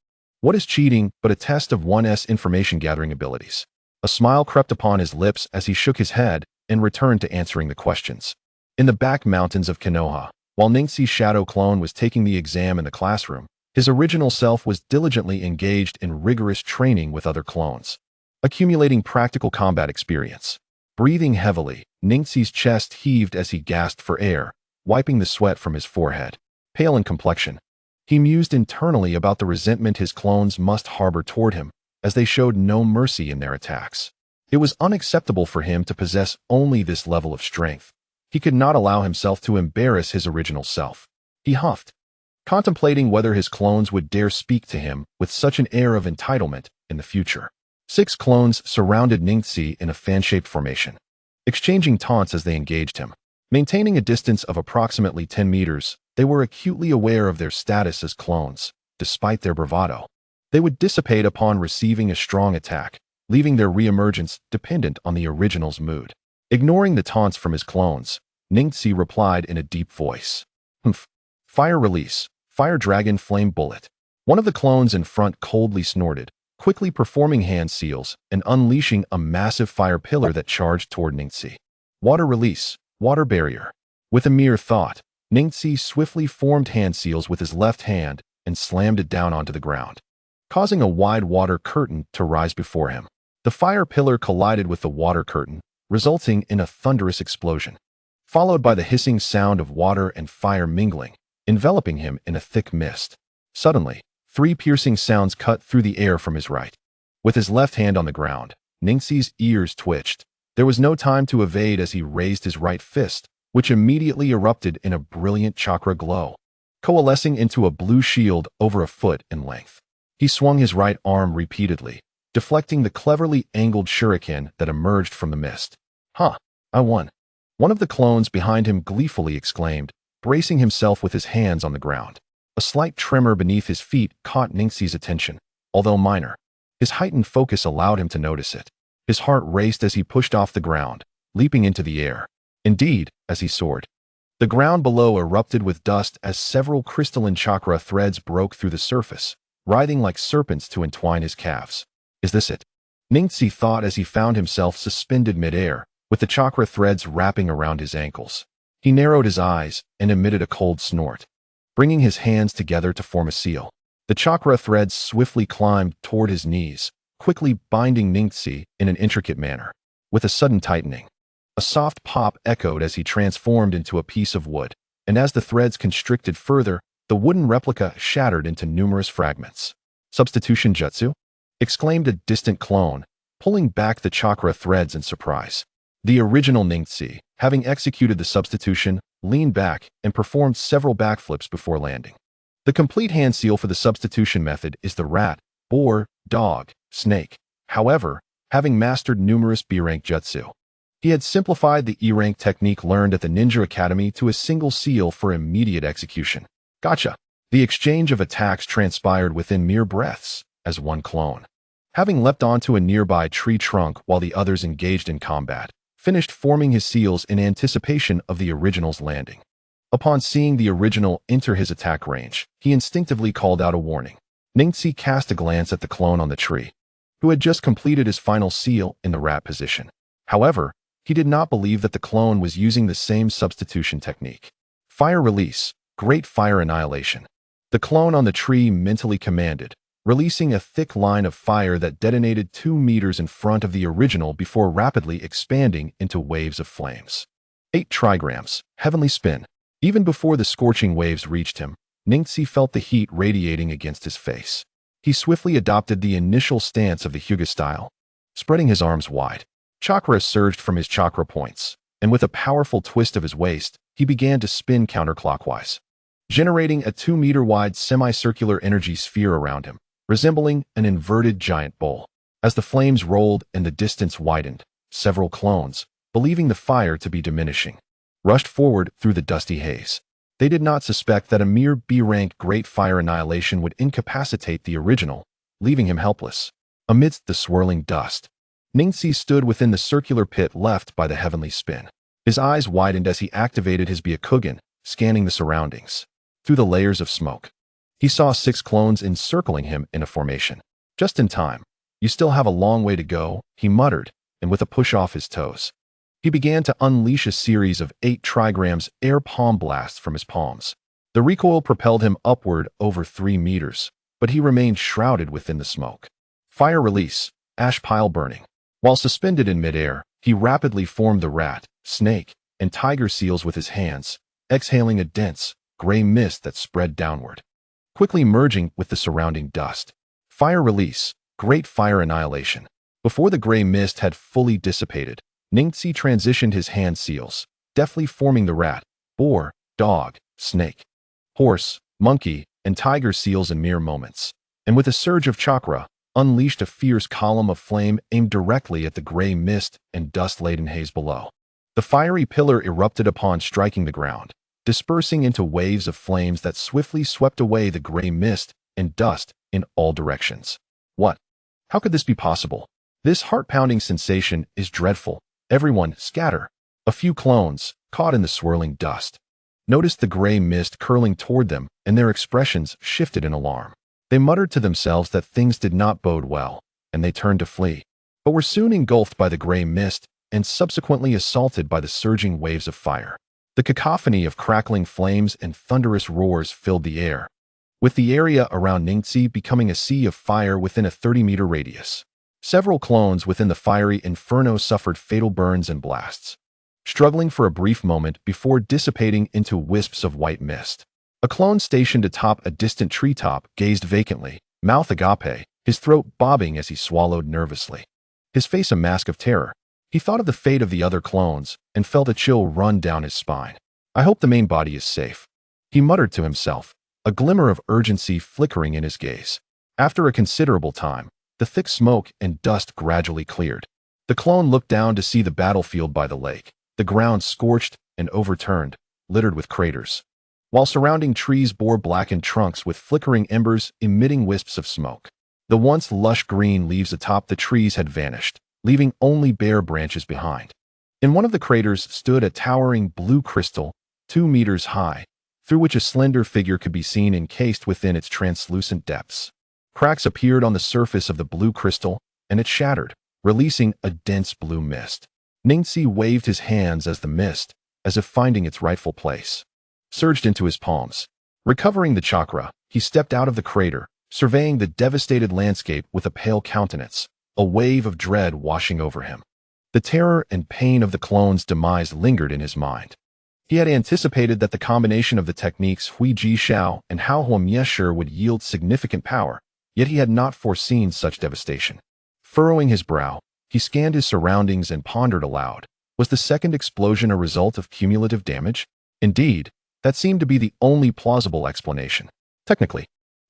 what is cheating but a test of one's information-gathering abilities? A smile crept upon his lips as he shook his head and returned to answering the questions. In the back mountains of Konoha, while Ningxi's shadow clone was taking the exam in the classroom, his original self was diligently engaged in rigorous training with other clones, accumulating practical combat experience. Breathing heavily, Ningxi's chest heaved as he gasped for air, wiping the sweat from his forehead. Pale in complexion, he mused internally about the resentment his clones must harbor toward him, as they showed no mercy in their attacks. It was unacceptable for him to possess only this level of strength. He could not allow himself to embarrass his original self. He huffed, contemplating whether his clones would dare speak to him with such an air of entitlement in the future. 6 clones surrounded Ningxi in a fan-shaped formation, exchanging taunts as they engaged him. Maintaining a distance of approximately 10 meters, they were acutely aware of their status as clones. Despite their bravado, they would dissipate upon receiving a strong attack, leaving their reemergence dependent on the original's mood. Ignoring the taunts from his clones, Ningxi replied in a deep voice. Humph. Fire release. Fire Dragon Flame Bullet. One of the clones in front coldly snorted, quickly performing hand seals and unleashing a massive fire pillar that charged toward Ningxi. Water release. Water barrier. With a mere thought, Ningxi swiftly formed hand seals with his left hand and slammed it down onto the ground, causing a wide water curtain to rise before him. The fire pillar collided with the water curtain, resulting in a thunderous explosion, followed by the hissing sound of water and fire mingling, enveloping him in a thick mist. Suddenly, 3 piercing sounds cut through the air from his right. With his left hand on the ground, Ningxi's ears twitched. There was no time to evade as he raised his right fist, which immediately erupted in a brilliant chakra glow, coalescing into a blue shield over a foot in length. He swung his right arm repeatedly, deflecting the cleverly angled shuriken that emerged from the mist. "Huh, I won," one of the clones behind him gleefully exclaimed, bracing himself with his hands on the ground. A slight tremor beneath his feet caught Ningxi's attention, although minor. His heightened focus allowed him to notice it. His heart raced as he pushed off the ground, leaping into the air. Indeed, as he soared, the ground below erupted with dust as several crystalline chakra threads broke through the surface, writhing like serpents to entwine his calves. Is this it? Ningxi thought as he found himself suspended midair, with the chakra threads wrapping around his ankles. He narrowed his eyes and emitted a cold snort, bringing his hands together to form a seal. The chakra threads swiftly climbed toward his knees, quickly binding Ningxi in an intricate manner. With a sudden tightening, a soft pop echoed as he transformed into a piece of wood, and as the threads constricted further, the wooden replica shattered into numerous fragments. "Substitution jutsu?" exclaimed a distant clone, pulling back the chakra threads in surprise. The original Ningxi, having executed the substitution, leaned back and performed several backflips before landing. The complete hand seal for the substitution method is the rat, boar, dog, snake. However, having mastered numerous B-rank jutsu, he had simplified the E-rank technique learned at the Ninja Academy to a single seal for immediate execution. Gotcha. The exchange of attacks transpired within mere breaths, as one clone, having leapt onto a nearby tree trunk while the others engaged in combat, finished forming his seals in anticipation of the original's landing. Upon seeing the original enter his attack range, he instinctively called out a warning. Ningxi cast a glance at the clone on the tree, who had just completed his final seal in the rat position. However, he did not believe that the clone was using the same substitution technique. Fire release, great fire annihilation. The clone on the tree mentally commanded, releasing a thick line of fire that detonated 2 meters in front of the original before rapidly expanding into waves of flames. 8 trigrams, heavenly spin. Even before the scorching waves reached him, Ningxi felt the heat radiating against his face. He swiftly adopted the initial stance of the Hyuga style, spreading his arms wide. Chakra surged from his chakra points, and with a powerful twist of his waist, he began to spin counterclockwise, generating a 2-meter-wide semicircular energy sphere around him, resembling an inverted giant bowl. As the flames rolled and the distance widened, several clones, believing the fire to be diminishing, rushed forward through the dusty haze. They did not suspect that a mere B-rank great fire annihilation would incapacitate the original, leaving him helpless. Amidst the swirling dust, Ningxi stood within the circular pit left by the heavenly spin. His eyes widened as he activated his Byakugan, scanning the surroundings. Through the layers of smoke, he saw 6 clones encircling him in a formation. Just in time. "You still have a long way to go," he muttered, and with a push off his toes, he began to unleash a series of 8 trigrams air palm blasts from his palms. The recoil propelled him upward over 3 meters, but he remained shrouded within the smoke. Fire release, ash pile burning. While suspended in midair, he rapidly formed the rat, snake, and tiger seals with his hands, exhaling a dense, gray mist that spread downward, quickly merging with the surrounding dust. Fire release, great fire annihilation. Before the gray mist had fully dissipated, Ningxi transitioned his hand seals, deftly forming the rat, boar, dog, snake, horse, monkey, and tiger seals in mere moments, and with a surge of chakra, unleashed a fierce column of flame aimed directly at the gray mist and dust-laden haze below. The fiery pillar erupted upon striking the ground, dispersing into waves of flames that swiftly swept away the gray mist and dust in all directions. What? How could this be possible? This heart-pounding sensation is dreadful. Everyone, scatter. A few clones, caught in the swirling dust, noticed the gray mist curling toward them, and their expressions shifted in alarm. They muttered to themselves that things did not bode well, and they turned to flee, but were soon engulfed by the gray mist and subsequently assaulted by the surging waves of fire. The cacophony of crackling flames and thunderous roars filled the air, with the area around Ningxi becoming a sea of fire within a 30-meter radius. Several clones within the fiery inferno suffered fatal burns and blasts, struggling for a brief moment before dissipating into wisps of white mist. A clone stationed atop a distant treetop gazed vacantly, mouth agape, his throat bobbing as he swallowed nervously, his face a mask of terror. He thought of the fate of the other clones and felt a chill run down his spine. I hope the main body is safe, he muttered to himself, a glimmer of urgency flickering in his gaze. After a considerable time, the thick smoke and dust gradually cleared. The clone looked down to see the battlefield by the lake, the ground scorched and overturned, littered with craters, while surrounding trees bore blackened trunks with flickering embers emitting wisps of smoke. The once lush green leaves atop the trees had vanished, leaving only bare branches behind. In one of the craters stood a towering blue crystal, 2 meters high, through which a slender figure could be seen encased within its translucent depths. Cracks appeared on the surface of the blue crystal, and it shattered, releasing a dense blue mist. Ningxi waved his hands as the mist, as if finding its rightful place, surged into his palms. Recovering the chakra, he stepped out of the crater, surveying the devastated landscape with a pale countenance, a wave of dread washing over him. The terror and pain of the clone's demise lingered in his mind. He had anticipated that the combination of the techniques Hui Ji Xiao and Hao Huo Miesher would yield significant power, yet he had not foreseen such devastation. Furrowing his brow, he scanned his surroundings and pondered aloud. Was the second explosion a result of cumulative damage? Indeed, that seemed to be the only plausible explanation. Technically,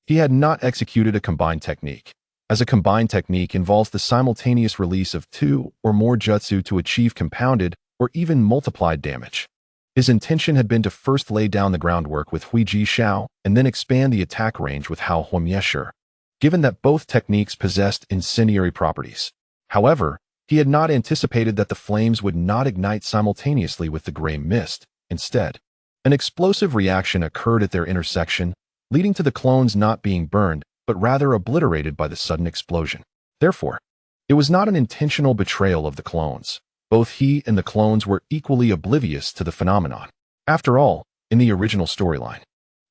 he had not executed a combined technique, as a combined technique involves the simultaneous release of 2 or more jutsu to achieve compounded or even multiplied damage. His intention had been to first lay down the groundwork with Hui Ji Xiao and then expand the attack range with Hao Huo Miesher, given that both techniques possessed incendiary properties. However, he had not anticipated that the flames would not ignite simultaneously with the gray mist. Instead, an explosive reaction occurred at their intersection, leading to the clones not being burned, but rather obliterated by the sudden explosion. Therefore, it was not an intentional betrayal of the clones. Both he and the clones were equally oblivious to the phenomenon. After all, in the original storyline,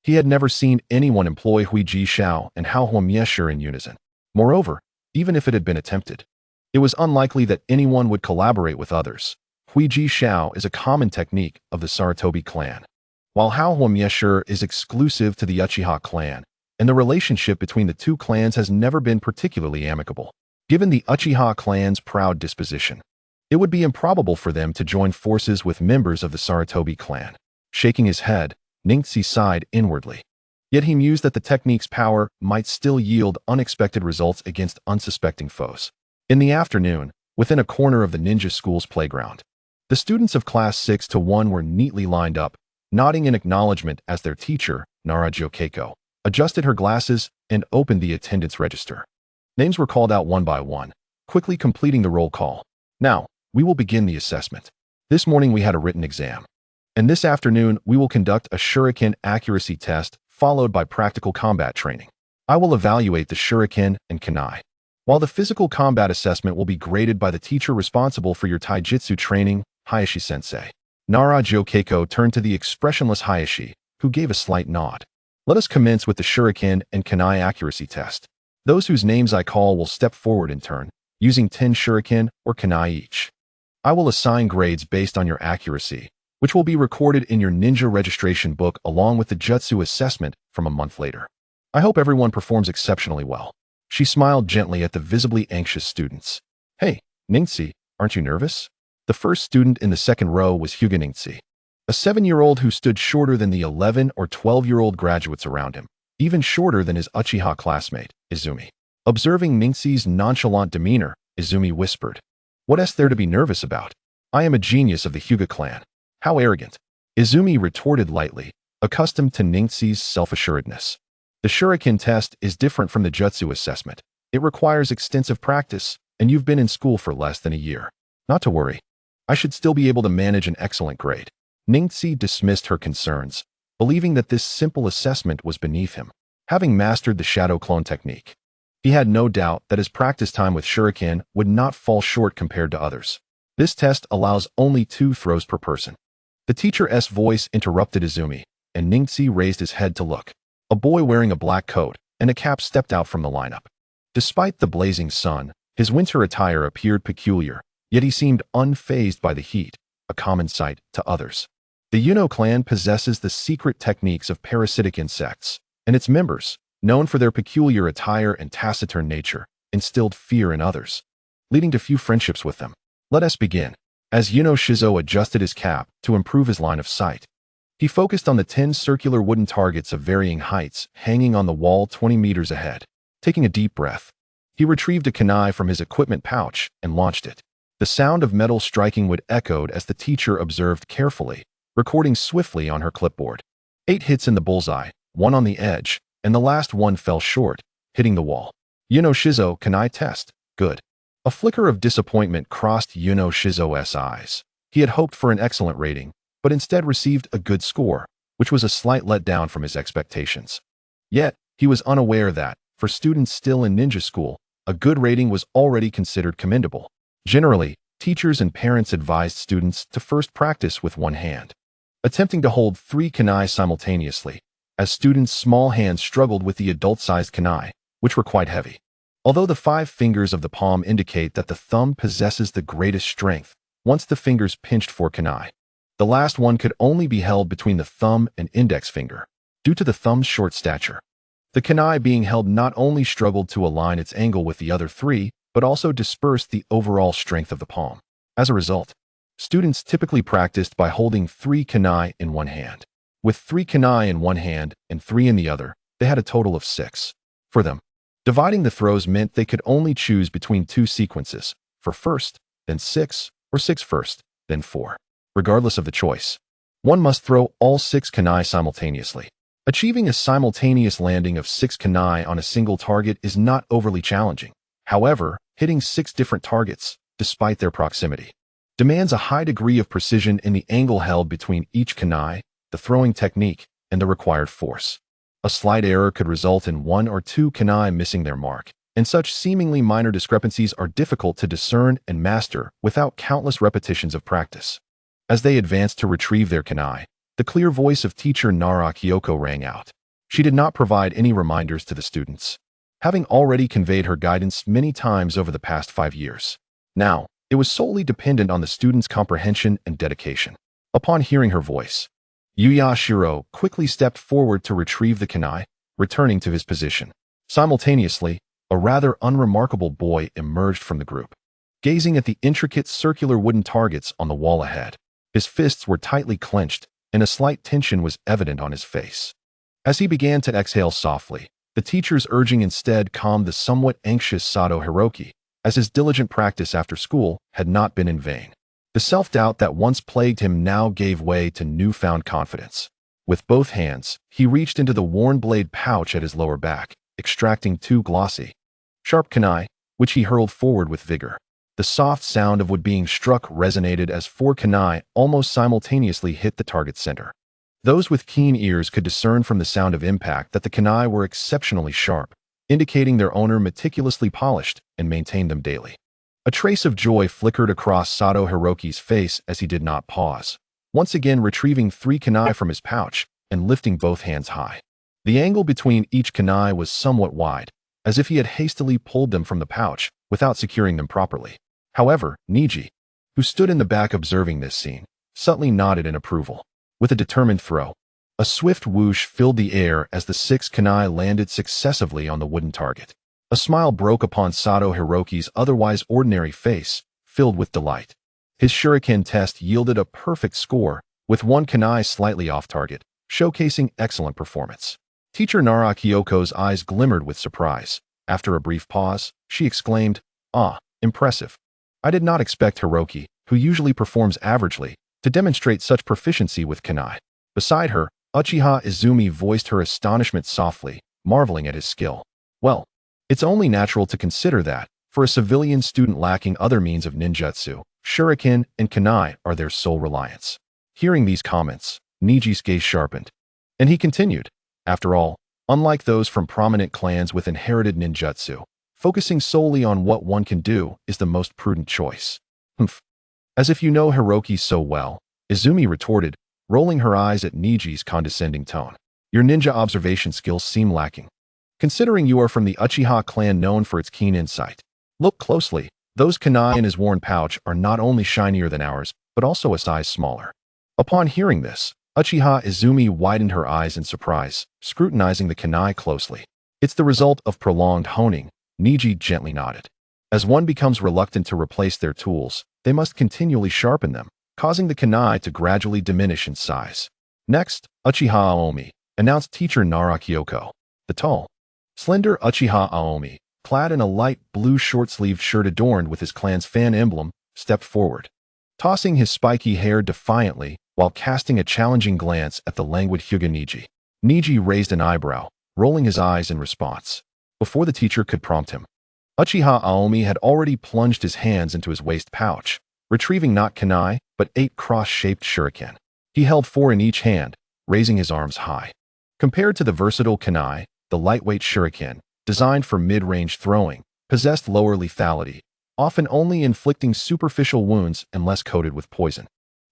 he had never seen anyone employ Hui Ji Xiao and Hao Huo Miesher in unison. Moreover, even if it had been attempted, it was unlikely that anyone would collaborate with others. Hui Ji Xiao is a common technique of the Sarutobi clan, while Hao Huo Miesher is exclusive to the Uchiha clan, and the relationship between the two clans has never been particularly amicable. Given the Uchiha clan's proud disposition, it would be improbable for them to join forces with members of the Sarutobi clan. Shaking his head, Ningxi sighed inwardly. Yet he mused that the technique's power might still yield unexpected results against unsuspecting foes. In the afternoon, within a corner of the ninja school's playground, the students of class 6 to 1 were neatly lined up, nodding in acknowledgement as their teacher, Naruto Keiko, adjusted her glasses and opened the attendance register. Names were called out one by one, quickly completing the roll call. Now, we will begin the assessment. This morning we had a written exam, and this afternoon we will conduct a shuriken accuracy test followed by practical combat training. I will evaluate the shuriken and kunai, while the physical combat assessment will be graded by the teacher responsible for your taijutsu training, Hayashi-sensei. Naruto Keiko turned to the expressionless Hayashi, who gave a slight nod. Let us commence with the shuriken and kunai accuracy test. Those whose names I call will step forward in turn, using 10 shuriken or kunai each. I will assign grades based on your accuracy, which will be recorded in your ninja registration book along with the jutsu assessment from a month later. I hope everyone performs exceptionally well. She smiled gently at the visibly anxious students. Hey, Ningxi, aren't you nervous? The first student in the second row was Hyuga Neji, a 7-year-old who stood shorter than the 11 or 12-year-old graduates around him, even shorter than his Uchiha classmate, Izumi. Observing Ningxi's nonchalant demeanor, Izumi whispered, "What is there to be nervous about? I am a genius of the Hyuga clan." How arrogant. Izumi retorted lightly, accustomed to Ningxi's self-assuredness. The shuriken test is different from the jutsu assessment. It requires extensive practice, and you've been in school for less than a year. Not to worry. I should still be able to manage an excellent grade. Ningxi dismissed her concerns, believing that this simple assessment was beneath him. Having mastered the shadow clone technique, he had no doubt that his practice time with shuriken would not fall short compared to others. This test allows only 2 throws per person. The teacher's voice interrupted Izumi, and Ningxi raised his head to look. A boy wearing a black coat and a cap stepped out from the lineup. Despite the blazing sun, his winter attire appeared peculiar, yet he seemed unfazed by the heat, a common sight to others. The Yuno clan possesses the secret techniques of parasitic insects, and its members, known for their peculiar attire and taciturn nature, instilled fear in others, leading to few friendships with them. Let us begin. As Yuno Shizo adjusted his cap to improve his line of sight, he focused on the 10 circular wooden targets of varying heights hanging on the wall 20 meters ahead. Taking a deep breath, he retrieved a kunai from his equipment pouch and launched it. The sound of metal striking wood echoed as the teacher observed carefully, recording swiftly on her clipboard. 8 hits in the bullseye, 1 on the edge, and the last one fell short, hitting the wall. Yuno Shizo, kunai test. Good. A flicker of disappointment crossed Yuno Shizo's eyes. He had hoped for an excellent rating, but instead received a good score, which was a slight letdown from his expectations. Yet, he was unaware that, for students still in ninja school, a good rating was already considered commendable. Generally, teachers and parents advised students to first practice with one hand, attempting to hold 3 kunai simultaneously, as students' small hands struggled with the adult-sized kunai, which were quite heavy. Although the 5 fingers of the palm indicate that the thumb possesses the greatest strength, once the fingers pinched for kunai, the last one could only be held between the thumb and index finger, due to the thumb's short stature. The kunai being held not only struggled to align its angle with the other 3, but also dispersed the overall strength of the palm. As a result, students typically practiced by holding 3 kunai in one hand. With 3 kunai in one hand and 3 in the other, they had a total of 6. For them, dividing the throws meant they could only choose between 2 sequences, for first, then 6, or 6 first, then 4. Regardless of the choice, one must throw all 6 kunai simultaneously. Achieving a simultaneous landing of 6 kunai on a single target is not overly challenging. However, hitting 6 different targets, despite their proximity, demands a high degree of precision in the angle held between each kunai, the throwing technique, and the required force. A slight error could result in 1 or 2 kunai missing their mark, and such seemingly minor discrepancies are difficult to discern and master without countless repetitions of practice. As they advanced to retrieve their kunai, the clear voice of teacher Nara Kyoko rang out. She did not provide any reminders to the students, having already conveyed her guidance many times over the past 5 years. Now, it was solely dependent on the students' comprehension and dedication. Upon hearing her voice, Yuya Shiro quickly stepped forward to retrieve the kunai, returning to his position. Simultaneously, a rather unremarkable boy emerged from the group, gazing at the intricate circular wooden targets on the wall ahead. His fists were tightly clenched, and a slight tension was evident on his face. As he began to exhale softly, the teacher's urging instead calmed the somewhat anxious Sato Hiroki, as his diligent practice after school had not been in vain. The self-doubt that once plagued him now gave way to newfound confidence. With both hands, he reached into the worn blade pouch at his lower back, extracting 2 glossy, sharp kunai, which he hurled forward with vigor. The soft sound of wood being struck resonated as 4 kunai almost simultaneously hit the target center. Those with keen ears could discern from the sound of impact that the kunai were exceptionally sharp, indicating their owner meticulously polished and maintained them daily. A trace of joy flickered across Sato Hiroki's face as he did not pause, once again retrieving 3 kunai from his pouch and lifting both hands high. The angle between each kunai was somewhat wide, as if he had hastily pulled them from the pouch without securing them properly. However, Neji, who stood in the back observing this scene, subtly nodded in approval. With a determined throw, a swift whoosh filled the air as the 6 kunai landed successively on the wooden target. A smile broke upon Sato Hiroki's otherwise ordinary face, filled with delight. His shuriken test yielded a perfect score, with 1 kunai slightly off target, showcasing excellent performance. Teacher Nara Kyoko's eyes glimmered with surprise. After a brief pause, she exclaimed, "Ah, impressive. I did not expect Hiroki, who usually performs averagely, to demonstrate such proficiency with kunai." Beside her, Uchiha Izumi voiced her astonishment softly, marveling at his skill. Well, it's only natural to consider that, For a civilian student lacking other means of ninjutsu, shuriken and kunai are their sole reliance. Hearing these comments, Neji's gaze sharpened. And he continued, after all, unlike those from prominent clans with inherited ninjutsu, focusing solely on what one can do is the most prudent choice. Humph. As if you know Hiroki so well, Izumi retorted, rolling her eyes at Neji's condescending tone. Your ninja observation skills seem lacking. Considering you are from the Uchiha clan known for its keen insight. Look closely, those kunai in his worn pouch are not only shinier than ours, but also a size smaller. Upon hearing this, Uchiha Izumi widened her eyes in surprise, scrutinizing the kunai closely. It's the result of prolonged honing, Neji gently nodded. As one becomes reluctant to replace their tools, they must continually sharpen them, causing the kunai to gradually diminish in size. Next, Uchiha Aomi, announced teacher Nara Kyoko. The tall, slender Uchiha Aomi, clad in a light blue short-sleeved shirt adorned with his clan's fan emblem, stepped forward, tossing his spiky hair defiantly while casting a challenging glance at the languid Hyuga Neji. Neji raised an eyebrow, rolling his eyes in response. Before the teacher could prompt him, Uchiha Aomi had already plunged his hands into his waist pouch, retrieving not kunai, but 8 cross-shaped shuriken. He held 4 in each hand, raising his arms high. Compared to the versatile kunai, the lightweight shuriken, designed for mid-range throwing, possessed lower lethality, often only inflicting superficial wounds unless coated with poison.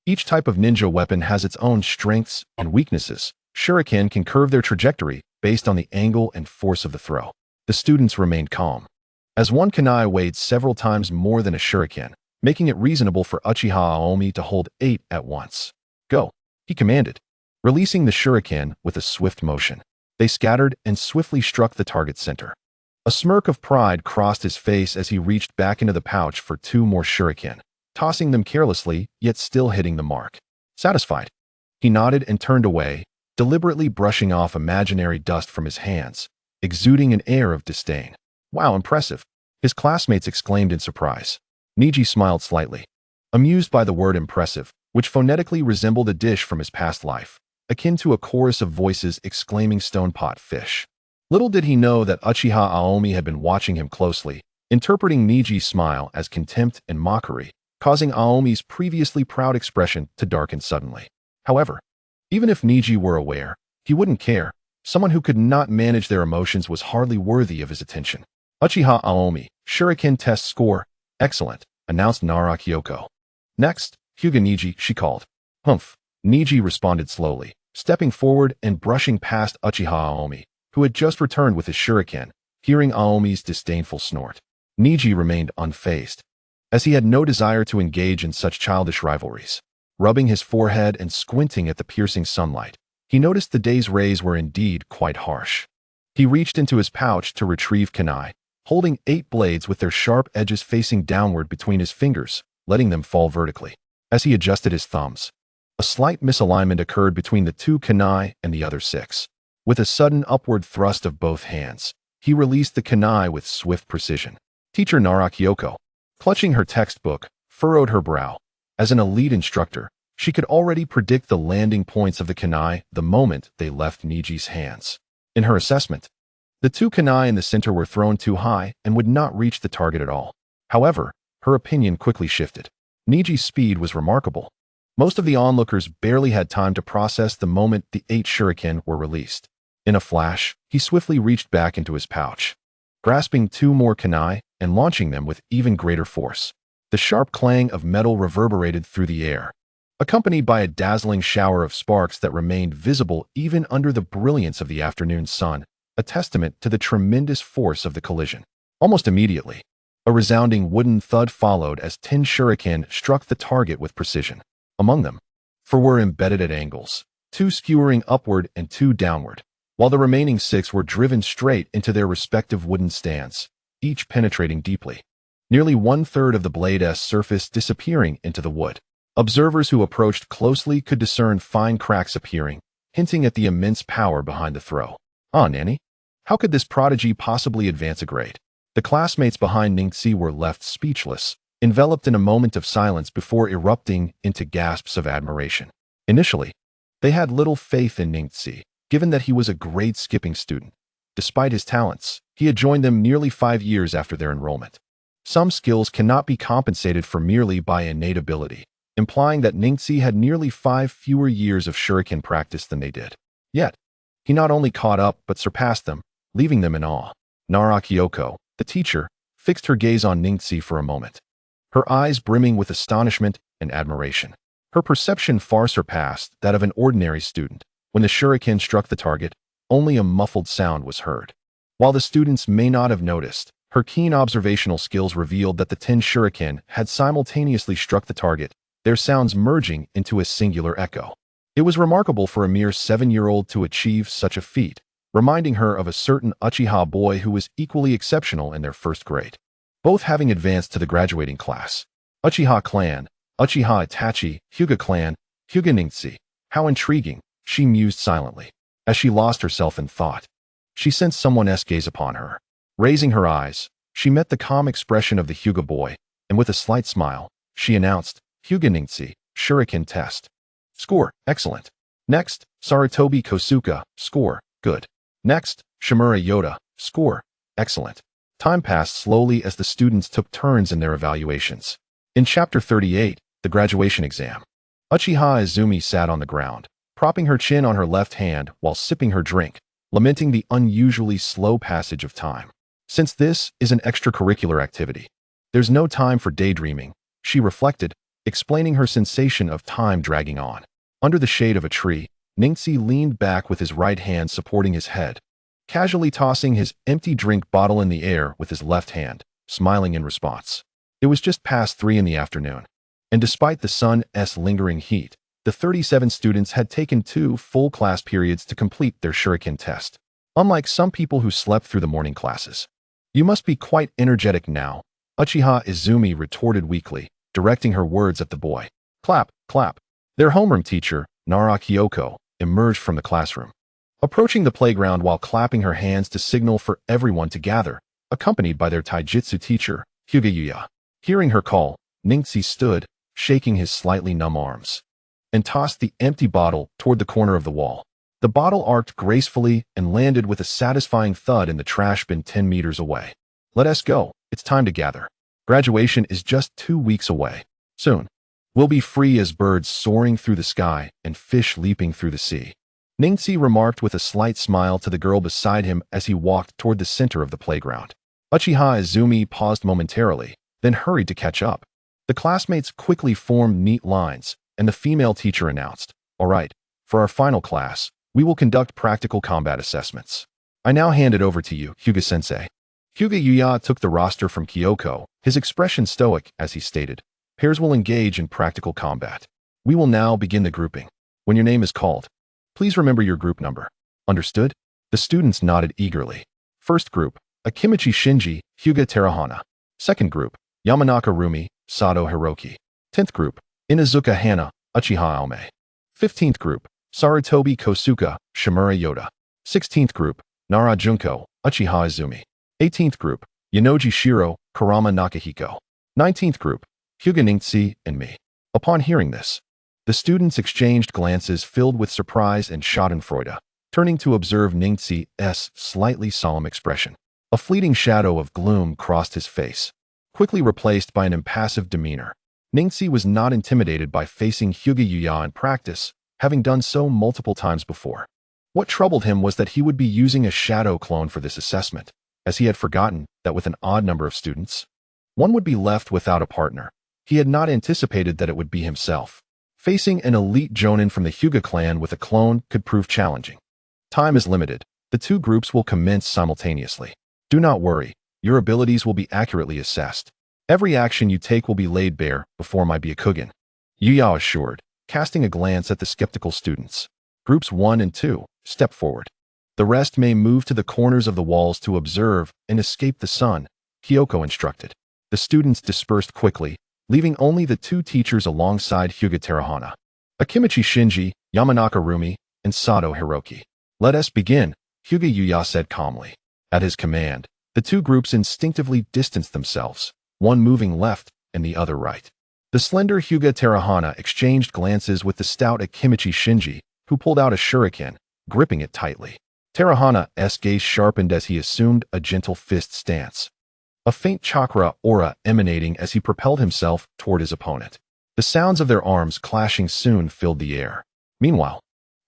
Each type of ninja weapon has its own strengths and weaknesses. Shuriken can curve their trajectory based on the angle and force of the throw. The students remained calm, as one kunai weighed several times more than a shuriken, making it reasonable for Uchiha Aomi to hold 8 at once. Go, he commanded, releasing the shuriken with a swift motion. They scattered and swiftly struck the target center. A smirk of pride crossed his face as he reached back into the pouch for 2 more shuriken, tossing them carelessly, yet still hitting the mark. Satisfied, he nodded and turned away, deliberately brushing off imaginary dust from his hands, exuding an air of disdain. Wow, impressive, his classmates exclaimed in surprise. Neji smiled slightly, amused by the word impressive, which phonetically resembled a dish from his past life, akin to a chorus of voices exclaiming stone pot fish. Little did he know that Uchiha Aomi had been watching him closely, interpreting Neji's smile as contempt and mockery, causing Aomi's previously proud expression to darken suddenly. However, even if Neji were aware, he wouldn't care. Someone who could not manage their emotions was hardly worthy of his attention. Uchiha Aomi, shuriken test score, excellent, announced Nara Kyoko. Next, Hyuga Neji, she called. Humph, Neji responded slowly, stepping forward and brushing past Uchiha Aomi, who had just returned with his shuriken, hearing Aomi's disdainful snort. Neji remained unfazed, as he had no desire to engage in such childish rivalries. Rubbing his forehead and squinting at the piercing sunlight, he noticed the day's rays were indeed quite harsh. He reached into his pouch to retrieve kunai, holding 8 blades with their sharp edges facing downward between his fingers, letting them fall vertically. As he adjusted his thumbs, a slight misalignment occurred between the 2 kunai and the other 6. With a sudden upward thrust of both hands, he released the kunai with swift precision. Teacher Nara Kyoko, clutching her textbook, furrowed her brow. As an elite instructor, she could already predict the landing points of the kunai the moment they left Neji's hands. In her assessment, the 2 kunai in the center were thrown too high and would not reach the target at all. However, her opinion quickly shifted. Neji's speed was remarkable. Most of the onlookers barely had time to process the moment the 8 shuriken were released. In a flash, he swiftly reached back into his pouch, grasping 2 more kunai and launching them with even greater force. The sharp clang of metal reverberated through the air, accompanied by a dazzling shower of sparks that remained visible even under the brilliance of the afternoon sun, a testament to the tremendous force of the collision. Almost immediately, a resounding wooden thud followed as 10 shuriken struck the target with precision. Among them, 4 were embedded at angles, 2 skewering upward and 2 downward, while the remaining 6 were driven straight into their respective wooden stands, each penetrating deeply. Nearly 1/3 of the blade's surface disappearing into the wood. Observers who approached closely could discern fine cracks appearing, hinting at the immense power behind the throw. Ah, Nanny? How could this prodigy possibly advance a grade? The classmates behind Ningxi were left speechless, enveloped in a moment of silence before erupting into gasps of admiration. Initially, they had little faith in Ningxi, given that he was a grade-skipping student. Despite his talents, he had joined them nearly 5 years after their enrollment. Some skills cannot be compensated for merely by innate ability, implying that Ningxi had nearly 5 fewer years of shuriken practice than they did. Yet, he not only caught up but surpassed them, leaving them in awe. Nara Kyoko, the teacher, fixed her gaze on Ningxi for a moment, her eyes brimming with astonishment and admiration. Her perception far surpassed that of an ordinary student. When the shuriken struck the target, only a muffled sound was heard. While the students may not have noticed, her keen observational skills revealed that the 10 shuriken had simultaneously struck the target, their sounds merging into a singular echo. It was remarkable for a mere 7-year-old to achieve such a feat, reminding her of a certain Uchiha boy who was equally exceptional in their first grade. Both having advanced to the graduating class. Uchiha clan, Uchiha Itachi, Hyuga clan, Hyuga Ningxi. How intriguing, she mused silently. As she lost herself in thought, she sensed someone's gaze upon her. Raising her eyes, she met the calm expression of the Hyuga boy, and with a slight smile, she announced, Hyuga Ningxi, Shuriken test. Score, excellent. Next, Sarutobi Kosuka, score, good. Next, Shimura Yoda, score, excellent. Time passed slowly as the students took turns in their evaluations. In Chapter 38, the graduation exam, Uchiha Izumi sat on the ground, propping her chin on her left hand while sipping her drink, lamenting the unusually slow passage of time. Since this is an extracurricular activity, there's no time for daydreaming, she reflected, explaining her sensation of time dragging on. Under the shade of a tree, Ningxi leaned back with his right hand supporting his head, casually tossing his empty drink bottle in the air with his left hand, smiling in response. It was just past 3 in the afternoon, and despite the sun's lingering heat, the 37 students had taken 2 full class periods to complete their shuriken test. Unlike some people who slept through the morning classes. You must be quite energetic now, Uchiha Izumi retorted weakly, directing her words at the boy. Clap, clap. Their homeroom teacher, Nara Kyoko, emerged from the classroom, approaching the playground while clapping her hands to signal for everyone to gather, accompanied by their taijutsu teacher, Hyuga Yuya. Hearing her call, Ningxi stood, shaking his slightly numb arms, and tossed the empty bottle toward the corner of the wall. The bottle arced gracefully and landed with a satisfying thud in the trash bin 10 meters away. Let us go, it's time to gather. Graduation is just 2 weeks away. Soon, we'll be free as birds soaring through the sky and fish leaping through the sea. Ningxi remarked with a slight smile to the girl beside him as he walked toward the center of the playground. Uchiha Izumi paused momentarily, then hurried to catch up. The classmates quickly formed neat lines, and the female teacher announced, All right, for our final class, we will conduct practical combat assessments. I now hand it over to you, Hyuga-sensei. Hyuga Yuya took the roster from Kyoko, his expression stoic as he stated, Pairs will engage in practical combat. We will now begin the grouping. When your name is called, please remember your group number. Understood? The students nodded eagerly. First group, Akimichi Shinji, Hyuga Terahana. Second group, Yamanaka Rumi, Sato Hiroki. 10th group, Inazuka Hana, Uchiha Aome. 15th group, Sarutobi Kosuka, Shimura Yoda. 16th group, Nara Junko, Uchiha Izumi. 18th group, Yanoji Shiro, Kurama Nakahiko. 19th group, Hyuga Ningxi and me. Upon hearing this, the students exchanged glances filled with surprise and schadenfreude, turning to observe Ningxi's slightly solemn expression. A fleeting shadow of gloom crossed his face, quickly replaced by an impassive demeanor. Ningxi was not intimidated by facing Hyuga Yuya in practice, having done so multiple times before. What troubled him was that he would be using a shadow clone for this assessment, as he had forgotten that with an odd number of students, one would be left without a partner. He had not anticipated that it would be himself. Facing an elite jonin from the Hyuga clan with a clone could prove challenging. Time is limited. The 2 groups will commence simultaneously. Do not worry, your abilities will be accurately assessed. Every action you take will be laid bare before my Byakugan, Yuya assured, casting a glance at the skeptical students. Groups 1 and 2, step forward. The rest may move to the corners of the walls to observe and escape the sun, Kyoko instructed. The students dispersed quickly, leaving only the 2 teachers alongside Hyuga Terahana, Akimichi Shinji, Yamanaka Rumi, and Sato Hiroki. Let us begin, Hyuga Yuya said calmly. At his command, the 2 groups instinctively distanced themselves, one moving left and the other right. The slender Hyuga Terahana exchanged glances with the stout Akimichi Shinji, who pulled out a shuriken, gripping it tightly. Terahana's gaze sharpened as he assumed a gentle fist stance. a faint chakra aura emanating as he propelled himself toward his opponent. The sounds of their arms clashing soon filled the air. Meanwhile,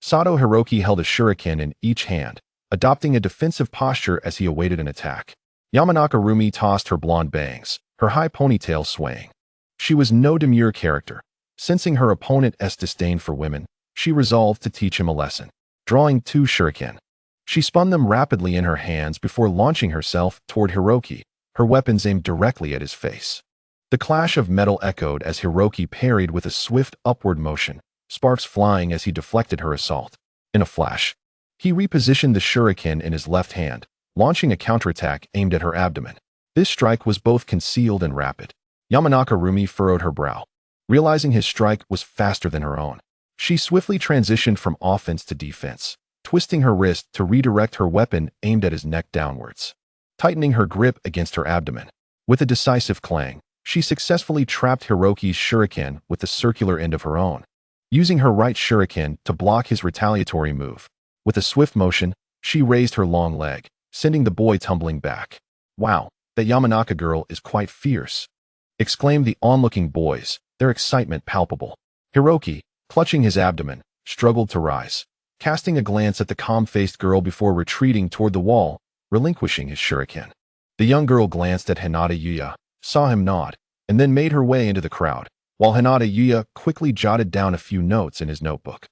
Sato Hiroki held a shuriken in each hand, adopting a defensive posture as he awaited an attack. Yamanaka Rumi tossed her blonde bangs, her high ponytail swaying. She was no demure character. Sensing her opponent's disdain for women, she resolved to teach him a lesson. Drawing 2 shuriken, she spun them rapidly in her hands before launching herself toward Hiroki, her weapons aimed directly at his face. The clash of metal echoed as Hiroki parried with a swift upward motion, sparks flying as he deflected her assault. In a flash, he repositioned the shuriken in his left hand, launching a counterattack aimed at her abdomen. This strike was both concealed and rapid. Yamanaka Rumi furrowed her brow. Realizing his strike was faster than her own, she swiftly transitioned from offense to defense, twisting her wrist to redirect her weapon aimed at his neck downwards, tightening her grip against her abdomen. With a decisive clang, she successfully trapped Hiroki's shuriken with the circular end of her own, using her right shuriken to block his retaliatory move. With a swift motion, she raised her long leg, sending the boy tumbling back. "Wow, that Yamanaka girl is quite fierce," exclaimed the onlooking boys, their excitement palpable. Hiroki, clutching his abdomen, struggled to rise, casting a glance at the calm-faced girl before retreating toward the wall, relinquishing his shuriken. The young girl glanced at Hinata Yuya, saw him nod, and then made her way into the crowd, while Hinata Yuya quickly jotted down a few notes in his notebook.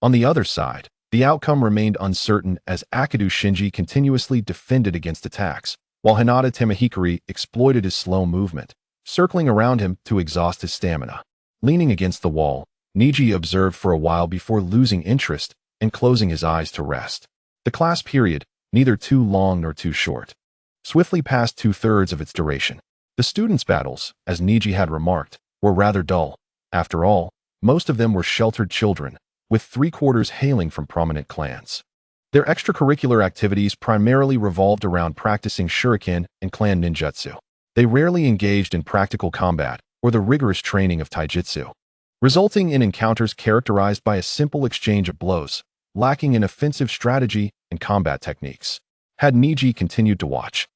On the other side, the outcome remained uncertain as Akadu Shinji continuously defended against attacks, while Hinata Temahikari exploited his slow movement, circling around him to exhaust his stamina. Leaning against the wall, Neji observed for a while before losing interest and closing his eyes to rest. The class period, neither too long nor too short, swiftly passed 2/3 of its duration. The students' battles, as Neji had remarked, were rather dull. After all, most of them were sheltered children, with 3/4 hailing from prominent clans. Their extracurricular activities primarily revolved around practicing shuriken and clan ninjutsu. They rarely engaged in practical combat or the rigorous training of taijutsu, resulting in encounters characterized by a simple exchange of blows, lacking in offensive strategy and combat techniques. Had Neji continued to watch,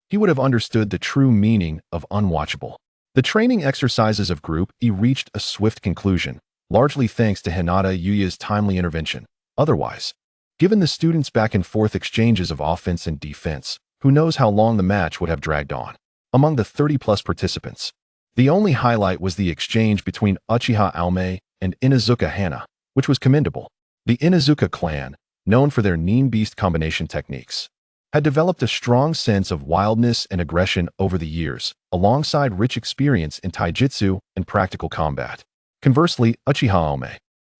he would have understood the true meaning of unwatchable. The training exercises of Group E reached a swift conclusion, largely thanks to Hinata Yuya's timely intervention. Otherwise, given the students' back-and-forth exchanges of offense and defense, who knows how long the match would have dragged on. Among the 30-plus participants, the only highlight was the exchange between Uchiha Aome and Inuzuka Hana, which was commendable. The Inuzuka clan, known for their Nin Beast combination techniques, had developed a strong sense of wildness and aggression over the years, alongside rich experience in taijutsu and practical combat. Conversely, Uchiha Aome,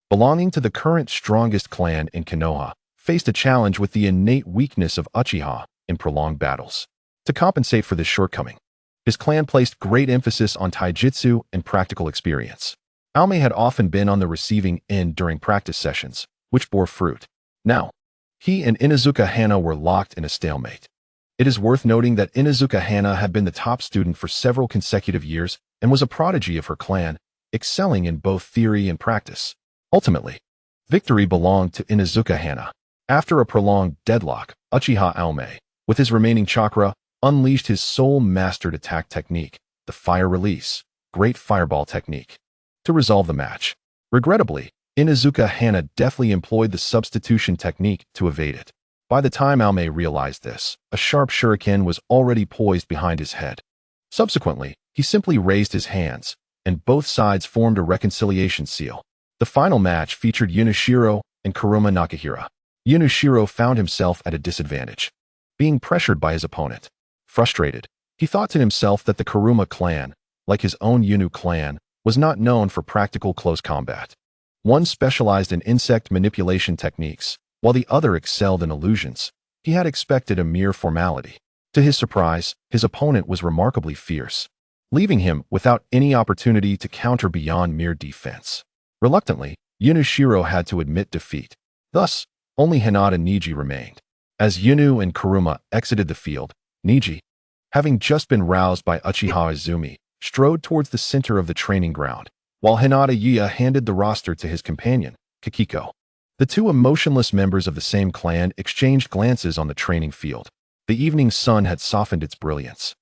belonging to the current strongest clan in Konoha, faced a challenge with the innate weakness of Uchiha in prolonged battles. To compensate for this shortcoming, his clan placed great emphasis on taijutsu and practical experience. Aome had often been on the receiving end during practice sessions, which bore fruit. Now, he and Inuzuka Hana were locked in a stalemate. It is worth noting that Inuzuka Hana had been the top student for several consecutive years and was a prodigy of her clan, excelling in both theory and practice. Ultimately, victory belonged to Inuzuka Hana. After a prolonged deadlock, Uchiha Aome, with his remaining chakra, unleashed his soul-mastered attack technique, the Fire Release, Great Fireball technique, to resolve the match. Regrettably, Inuzuka Hana deftly employed the substitution technique to evade it. By the time Aome realized this, a sharp shuriken was already poised behind his head. Subsequently, he simply raised his hands, and both sides formed a reconciliation seal. The final match featured Yunoshiro and Kuruma Nakahira. Yunoshiro found himself at a disadvantage, being pressured by his opponent. Frustrated, he thought to himself that the Kuruma clan, like his own Yunu clan, was not known for practical close combat. One specialized in insect manipulation techniques, while the other excelled in illusions. He had expected a mere formality. To his surprise, his opponent was remarkably fierce, leaving him without any opportunity to counter beyond mere defense. Reluctantly, Yunoshiro had to admit defeat. Thus, only Hinata Neji remained. As Yunu and Kuruma exited the field, Neji, having just been roused by Uchiha Izumi, strode towards the center of the training ground, while Hinata Yuya handed the roster to his companion, Kikiko. The two emotionless members of the same clan exchanged glances on the training field. The evening sun had softened its brilliance,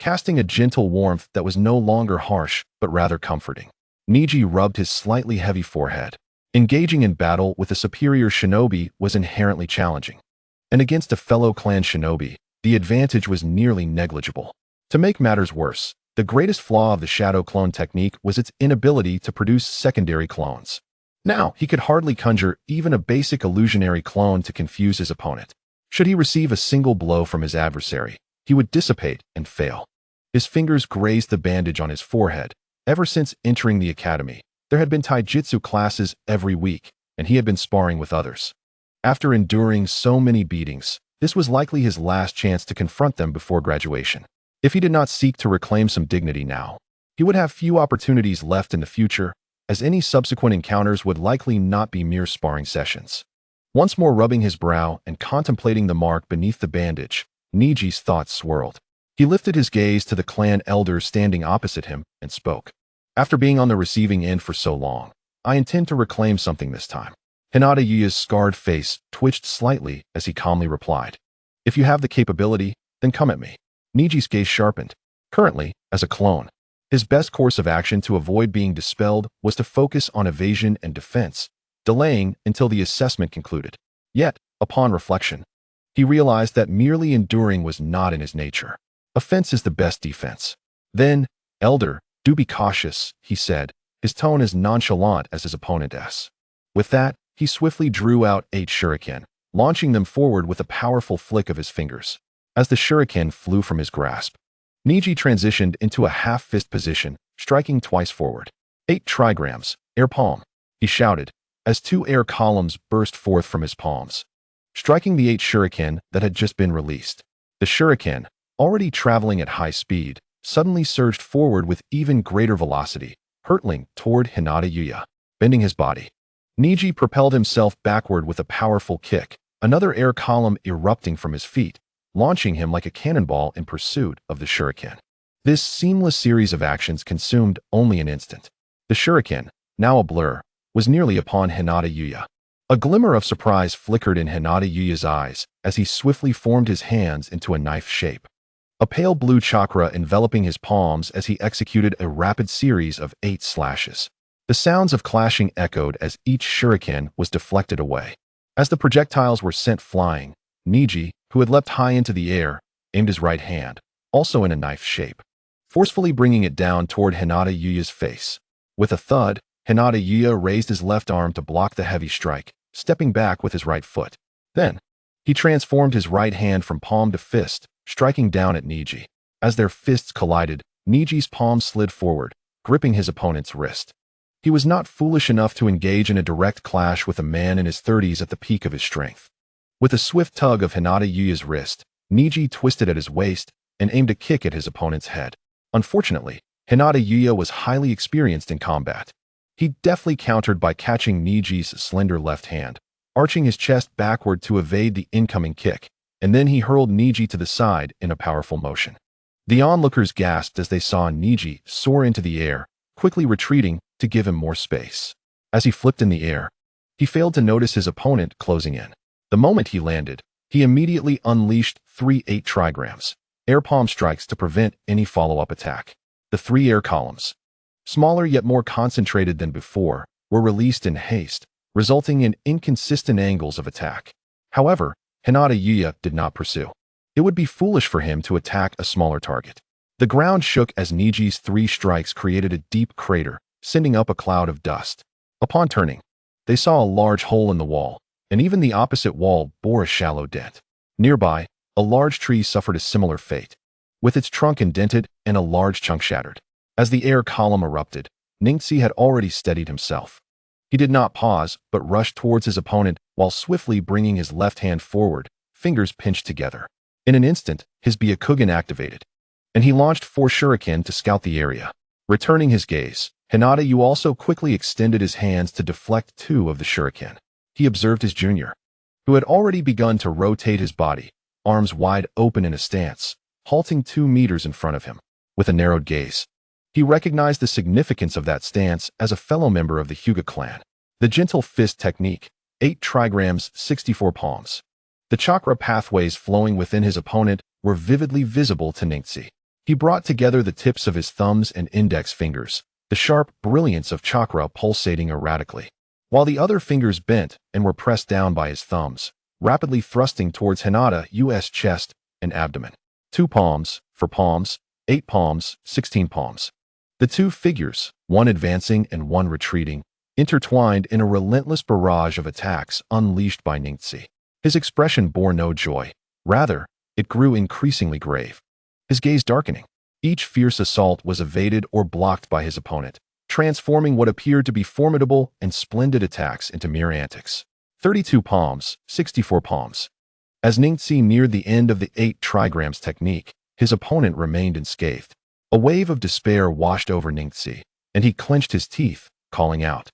casting a gentle warmth that was no longer harsh but rather comforting. Neji rubbed his slightly heavy forehead. Engaging in battle with a superior shinobi was inherently challenging, and against a fellow clan shinobi, the advantage was nearly negligible. To make matters worse, the greatest flaw of the shadow clone technique was its inability to produce secondary clones. Now, he could hardly conjure even a basic illusionary clone to confuse his opponent. Should he receive a single blow from his adversary, he would dissipate and fail. His fingers grazed the bandage on his forehead. Ever since entering the academy, there had been taijutsu classes every week, and he had been sparring with others. After enduring so many beatings, this was likely his last chance to confront them before graduation. If he did not seek to reclaim some dignity now, he would have few opportunities left in the future, as any subsequent encounters would likely not be mere sparring sessions. Once more rubbing his brow and contemplating the mark beneath the bandage, Neji's thoughts swirled. He lifted his gaze to the clan elder standing opposite him and spoke. After being on the receiving end for so long, I intend to reclaim something this time. Hinata Yuya's scarred face twitched slightly as he calmly replied. If you have the capability, then come at me. Neji's gaze sharpened. Currently, as a clone, his best course of action to avoid being dispelled was to focus on evasion and defense, delaying until the assessment concluded. Yet, upon reflection, he realized that merely enduring was not in his nature. Offense is the best defense. Then, Elder, do be cautious, he said, his tone as nonchalant as his opponent's. With that, he swiftly drew out 8 shuriken, launching them forward with a powerful flick of his fingers. As the shuriken flew from his grasp, Neji transitioned into a half-fist position, striking twice forward. 8 trigrams, air palm, he shouted, as 2 air columns burst forth from his palms, striking the 8 shuriken that had just been released. The shuriken, already traveling at high speed, suddenly surged forward with even greater velocity, hurtling toward Hinata Yuya, bending his body. Neji propelled himself backward with a powerful kick, another air column erupting from his feet, launching him like a cannonball in pursuit of the shuriken. This seamless series of actions consumed only an instant. The shuriken, now a blur, was nearly upon Hinata Yuya. A glimmer of surprise flickered in Hinata Yuya's eyes as he swiftly formed his hands into a knife shape. A pale blue chakra enveloping his palms as he executed a rapid series of 8 slashes. The sounds of clashing echoed as each shuriken was deflected away. As the projectiles were sent flying, Neji, who had leapt high into the air, aimed his right hand, also in a knife shape, forcefully bringing it down toward Hinata Yuya's face. With a thud, Hinata Yuya raised his left arm to block the heavy strike, stepping back with his right foot. Then, he transformed his right hand from palm to fist, striking down at Neji. As their fists collided, Neji's palm slid forward, gripping his opponent's wrist. He was not foolish enough to engage in a direct clash with a man in his 30s at the peak of his strength. With a swift tug of Hinata Yuya's wrist, Neji twisted at his waist and aimed a kick at his opponent's head. Unfortunately, Hinata Yuya was highly experienced in combat. He deftly countered by catching Neji's slender left hand, arching his chest backward to evade the incoming kick, and then he hurled Neji to the side in a powerful motion. The onlookers gasped as they saw Neji soar into the air, quickly retreating to give him more space. As he flipped in the air, he failed to notice his opponent closing in. The moment he landed, he immediately unleashed 3 8 trigrams, air palm strikes to prevent any follow-up attack. The 3 air columns, smaller yet more concentrated than before, were released in haste, resulting in inconsistent angles of attack. However, Hinata Yuya did not pursue. It would be foolish for him to attack a smaller target. The ground shook as Neji's 3 strikes created a deep crater, sending up a cloud of dust. Upon turning, they saw a large hole in the wall, and even the opposite wall bore a shallow dent. Nearby, a large tree suffered a similar fate, with its trunk indented and a large chunk shattered. As the air column erupted, Ningxi had already steadied himself. He did not pause, but rushed towards his opponent while swiftly bringing his left hand forward, fingers pinched together. In an instant, his Byakugan activated, and he launched 4 shuriken to scout the area. Returning his gaze, Hinata Yu also quickly extended his hands to deflect 2 of the shuriken. He observed his junior, who had already begun to rotate his body, arms wide open in a stance, halting 2 meters in front of him. With a narrowed gaze, he recognized the significance of that stance as a fellow member of the Hyuga clan. The gentle fist technique, 8 trigrams, 64 palms. The chakra pathways flowing within his opponent were vividly visible to Ningxi. He brought together the tips of his thumbs and index fingers, the sharp brilliance of chakra pulsating erratically, while the other fingers bent and were pressed down by his thumbs, rapidly thrusting towards Hinata's chest and abdomen. 2 palms, 4 palms, 8 palms, 16 palms. The two figures, one advancing and one retreating, intertwined in a relentless barrage of attacks unleashed by Ningxi. His expression bore no joy. Rather, it grew increasingly grave, his gaze darkening. Each fierce assault was evaded or blocked by his opponent, transforming what appeared to be formidable and splendid attacks into mere antics. 32 palms, 64 palms. As Ningxi neared the end of the 8 trigrams technique, his opponent remained unscathed. A wave of despair washed over Ningxi, and he clenched his teeth, calling out.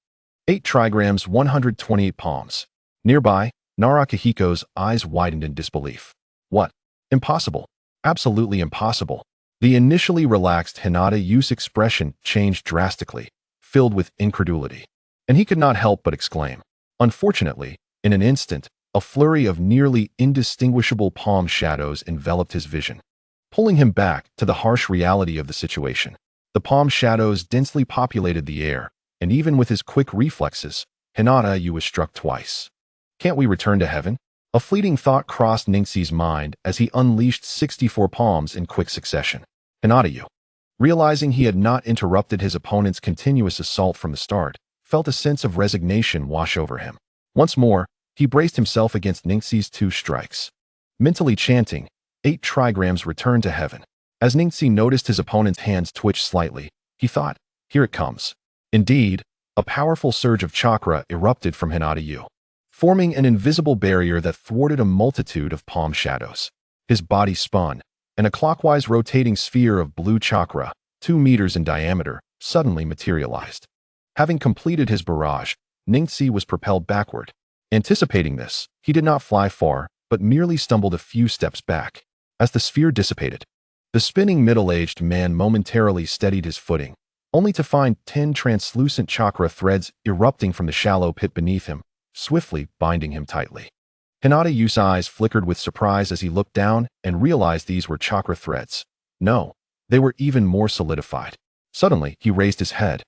8 trigrams, 128 palms. Nearby, Naruto's eyes widened in disbelief. What? Impossible. Absolutely impossible. The initially relaxed Hinata's expression changed drastically, filled with incredulity, and he could not help but exclaim. Unfortunately, in an instant, a flurry of nearly indistinguishable palm shadows enveloped his vision, pulling him back to the harsh reality of the situation. The palm shadows densely populated the air, and even with his quick reflexes, Hinata was struck twice. Can't we return to heaven? A fleeting thought crossed Ningxi's mind as he unleashed 64 palms in quick succession. Hinata, realizing he had not interrupted his opponent's continuous assault from the start, felt a sense of resignation wash over him. Once more, he braced himself against Ningxi's 2 strikes. Mentally chanting, 8 trigrams returned to heaven. As Ningxi noticed his opponent's hands twitch slightly, he thought, here it comes. Indeed, a powerful surge of chakra erupted from Hinata, forming an invisible barrier that thwarted a multitude of palm shadows. His body spun, and a clockwise rotating sphere of blue chakra, 2 meters in diameter, suddenly materialized. Having completed his barrage, Ningxi was propelled backward. Anticipating this, he did not fly far, but merely stumbled a few steps back. As the sphere dissipated, the spinning middle-aged man momentarily steadied his footing, only to find 10 translucent chakra threads erupting from the shallow pit beneath him, swiftly binding him tightly. Hinata's eyes flickered with surprise as he looked down and realized these were chakra threads. No, they were even more solidified. Suddenly, he raised his head,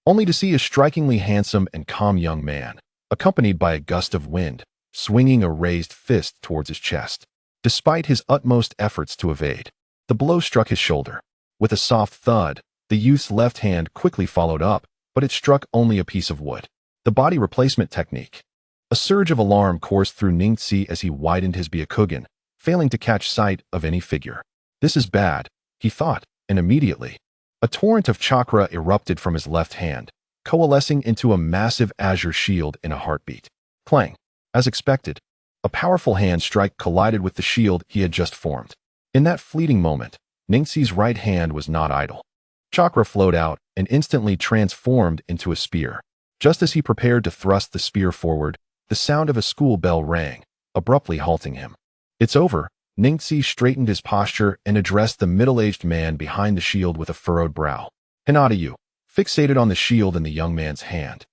only to see a strikingly handsome and calm young man, accompanied by a gust of wind, swinging a raised fist towards his chest. Despite his utmost efforts to evade, the blow struck his shoulder. With a soft thud, the youth's left hand quickly followed up, but it struck only a piece of wood. The body replacement technique. A surge of alarm coursed through Ningxi as he widened his Byakugan, failing to catch sight of any figure. This is bad, he thought, and immediately, a torrent of chakra erupted from his left hand, coalescing into a massive azure shield in a heartbeat. Clang. As expected, a powerful hand strike collided with the shield he had just formed. In that fleeting moment, Ningxi's right hand was not idle. Chakra flowed out and instantly transformed into a spear. Just as he prepared to thrust the spear forward, the sound of a school bell rang, abruptly halting him. It's over. Ningxi straightened his posture and addressed the middle-aged man behind the shield with a furrowed brow. Hinata, fixated on the shield in the young man's hand,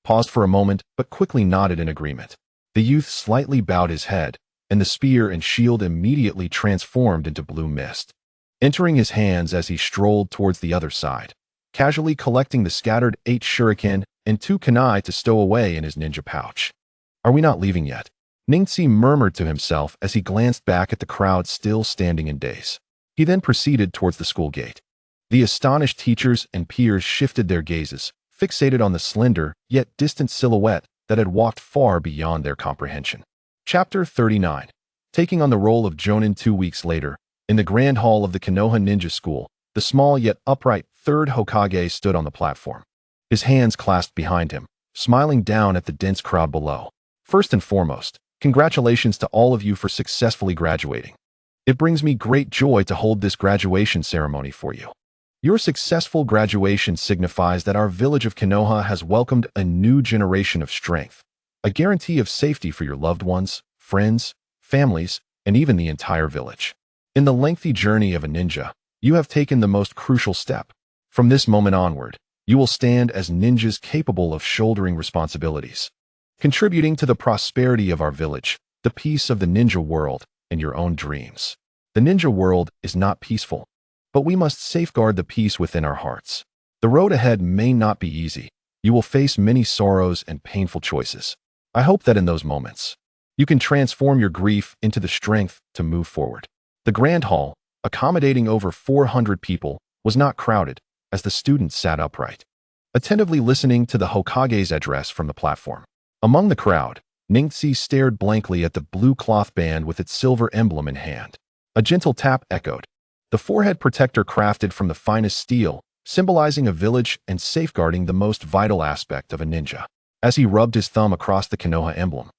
paused for a moment but quickly nodded in agreement. The youth slightly bowed his head, and the spear and shield immediately transformed into blue mist, entering his hands as he strolled towards the other side, casually collecting the scattered 8 shuriken and 2 kunai to stow away in his ninja pouch. Are we not leaving yet? Ningxi murmured to himself as he glanced back at the crowd still standing in daze. He then proceeded towards the school gate. The astonished teachers and peers shifted their gazes, fixated on the slender, yet distant silhouette that had walked far beyond their comprehension. Chapter 39. Taking on the role of Jonin 2 weeks later, in the grand hall of the Konoha Ninja School, the small yet upright 3rd Hokage stood on the platform, his hands clasped behind him, smiling down at the dense crowd below. First and foremost, congratulations to all of you for successfully graduating. It brings me great joy to hold this graduation ceremony for you. Your successful graduation signifies that our village of Konoha has welcomed a new generation of strength, a guarantee of safety for your loved ones, friends, families, and even the entire village. In the lengthy journey of a ninja, you have taken the most crucial step. From this moment onward, you will stand as ninjas capable of shouldering responsibilities, contributing to the prosperity of our village, the peace of the ninja world, and your own dreams. The ninja world is not peaceful, but we must safeguard the peace within our hearts. The road ahead may not be easy. You will face many sorrows and painful choices. I hope that in those moments, you can transform your grief into the strength to move forward. The Grand Hall, accommodating over 400 people, was not crowded as the students sat upright, attentively listening to the Hokage's address from the platform. Among the crowd, Ningxi stared blankly at the blue cloth band with its silver emblem in hand. A gentle tap echoed. The forehead protector crafted from the finest steel, symbolizing a village and safeguarding the most vital aspect of a ninja. As he rubbed his thumb across the Konoha emblem,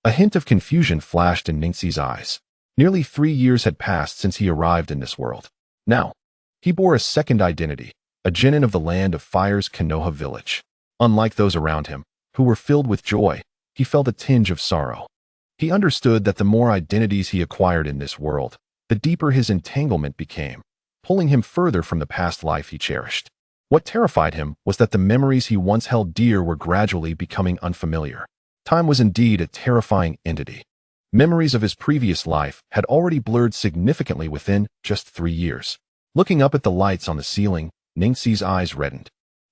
a hint of confusion flashed in Ningxi's eyes. Nearly 3 years had passed since he arrived in this world. Now, he bore a second identity, a genin of the land of fire's Konoha village. Unlike those around him, who were filled with joy, he felt a tinge of sorrow. He understood that the more identities he acquired in this world, the deeper his entanglement became, pulling him further from the past life he cherished. What terrified him was that the memories he once held dear were gradually becoming unfamiliar. Time was indeed a terrifying entity. Memories of his previous life had already blurred significantly within just 3 years. Looking up at the lights on the ceiling, Ningxi's eyes reddened,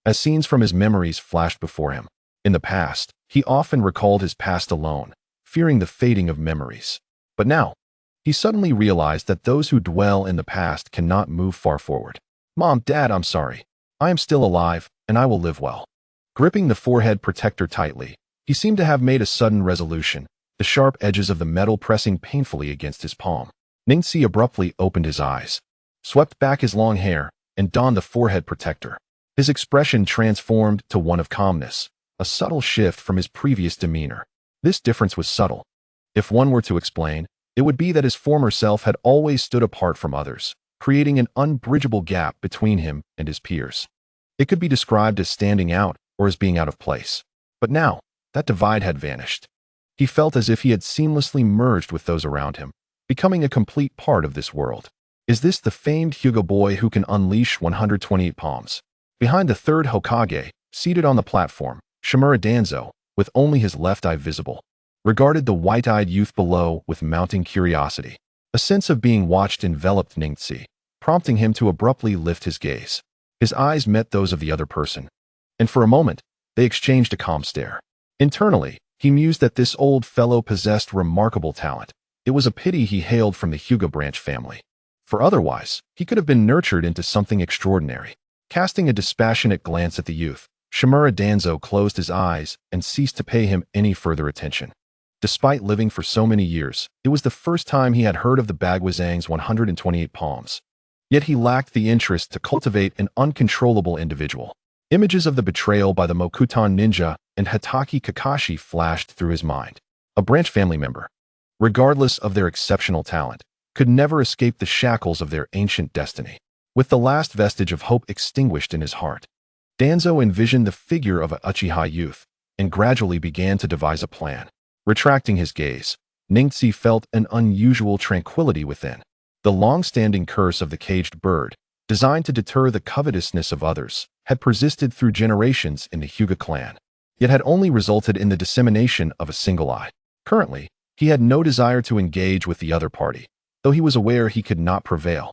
as scenes from his memories flashed before him. In the past, he often recalled his past alone, fearing the fading of memories. But now, he suddenly realized that those who dwell in the past cannot move far forward. "Mom, Dad, I'm sorry. I am still alive, and I will live well." Gripping the forehead protector tightly, he seemed to have made a sudden resolution, the sharp edges of the metal pressing painfully against his palm. Ningxi abruptly opened his eyes, swept back his long hair, and donned the forehead protector. His expression transformed to one of calmness, a subtle shift from his previous demeanor. This difference was subtle. If one were to explain, it would be that his former self had always stood apart from others, creating an unbridgeable gap between him and his peers. It could be described as standing out or as being out of place. But now, that divide had vanished. He felt as if he had seamlessly merged with those around him, becoming a complete part of this world. Is this the famed Hyuga boy who can unleash 128 palms? Behind the third Hokage, seated on the platform, Shimura Danzo, with only his left eye visible, regarded the white-eyed youth below with mounting curiosity. A sense of being watched enveloped Ningxi, prompting him to abruptly lift his gaze. His eyes met those of the other person, and for a moment, they exchanged a calm stare. Internally, he mused that this old fellow possessed remarkable talent. It was a pity he hailed from the Hyuga branch family, for otherwise, he could have been nurtured into something extraordinary. Casting a dispassionate glance at the youth, Shimura Danzo closed his eyes and ceased to pay him any further attention. Despite living for so many years, it was the first time he had heard of the Bagwazang's 128 palms. Yet he lacked the interest to cultivate an uncontrollable individual. Images of the betrayal by the Mokutan ninja and Hatake Kakashi flashed through his mind. A branch family member, regardless of their exceptional talent, could never escape the shackles of their ancient destiny. With the last vestige of hope extinguished in his heart, Danzo envisioned the figure of an Uchiha youth and gradually began to devise a plan. Retracting his gaze, Ningxi felt an unusual tranquility within. The long-standing curse of the caged bird, designed to deter the covetousness of others, had persisted through generations in the Hyuga clan, yet had only resulted in the dissemination of a single eye. Currently, he had no desire to engage with the other party, though he was aware he could not prevail.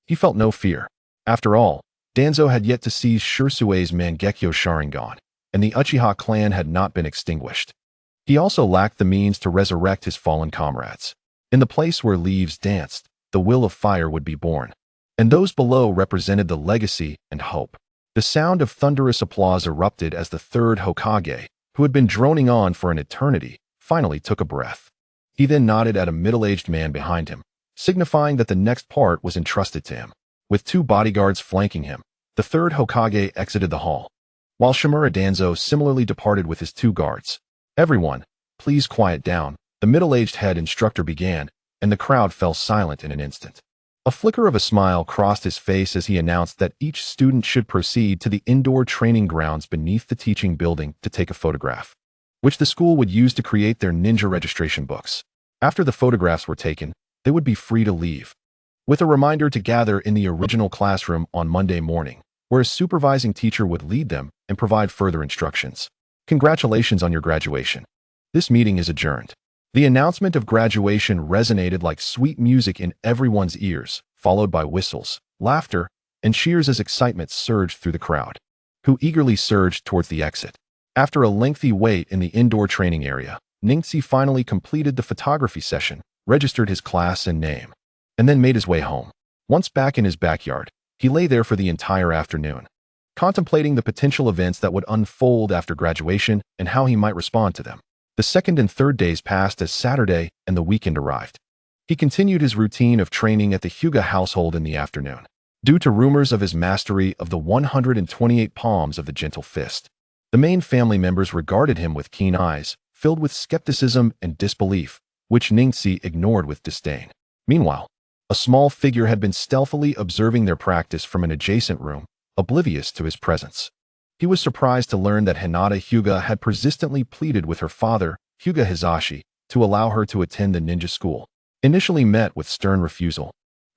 He felt no fear. After all, Danzo had yet to seize Shursue's Mangekyo Sharingan, and the Uchiha clan had not been extinguished. He also lacked the means to resurrect his fallen comrades. In the place where leaves danced, the will of fire would be born, and those below represented the legacy and hope. The sound of thunderous applause erupted as the third Hokage, who had been droning on for an eternity, finally took a breath. He then nodded at a middle-aged man behind him, signifying that the next part was entrusted to him. With 2 bodyguards flanking him, the third Hokage exited the hall, while Shimura Danzo similarly departed with his 2 guards. "Everyone, please quiet down," the middle-aged head instructor began, and the crowd fell silent in an instant. A flicker of a smile crossed his face as he announced that each student should proceed to the indoor training grounds beneath the teaching building to take a photograph, which the school would use to create their ninja registration books. After the photographs were taken, they would be free to leave, with a reminder to gather in the original classroom on Monday morning, where a supervising teacher would lead them and provide further instructions. "Congratulations on your graduation. This meeting is adjourned." The announcement of graduation resonated like sweet music in everyone's ears, followed by whistles, laughter, and cheers as excitement surged through the crowd, who eagerly surged towards the exit. After a lengthy wait in the indoor training area, Ningxi finally completed the photography session, registered his class and name, and then made his way home. Once back in his backyard, he lay there for the entire afternoon, contemplating the potential events that would unfold after graduation and how he might respond to them. The second and third days passed as Saturday and the weekend arrived. He continued his routine of training at the Hyuga household in the afternoon. Due to rumors of his mastery of the 128 palms of the gentle fist, the main family members regarded him with keen eyes, filled with skepticism and disbelief, which Ningxi ignored with disdain. Meanwhile, a small figure had been stealthily observing their practice from an adjacent room, oblivious to his presence. He was surprised to learn that Hinata Hyuga had persistently pleaded with her father, Hyuga Hizashi, to allow her to attend the ninja school. Initially met with stern refusal,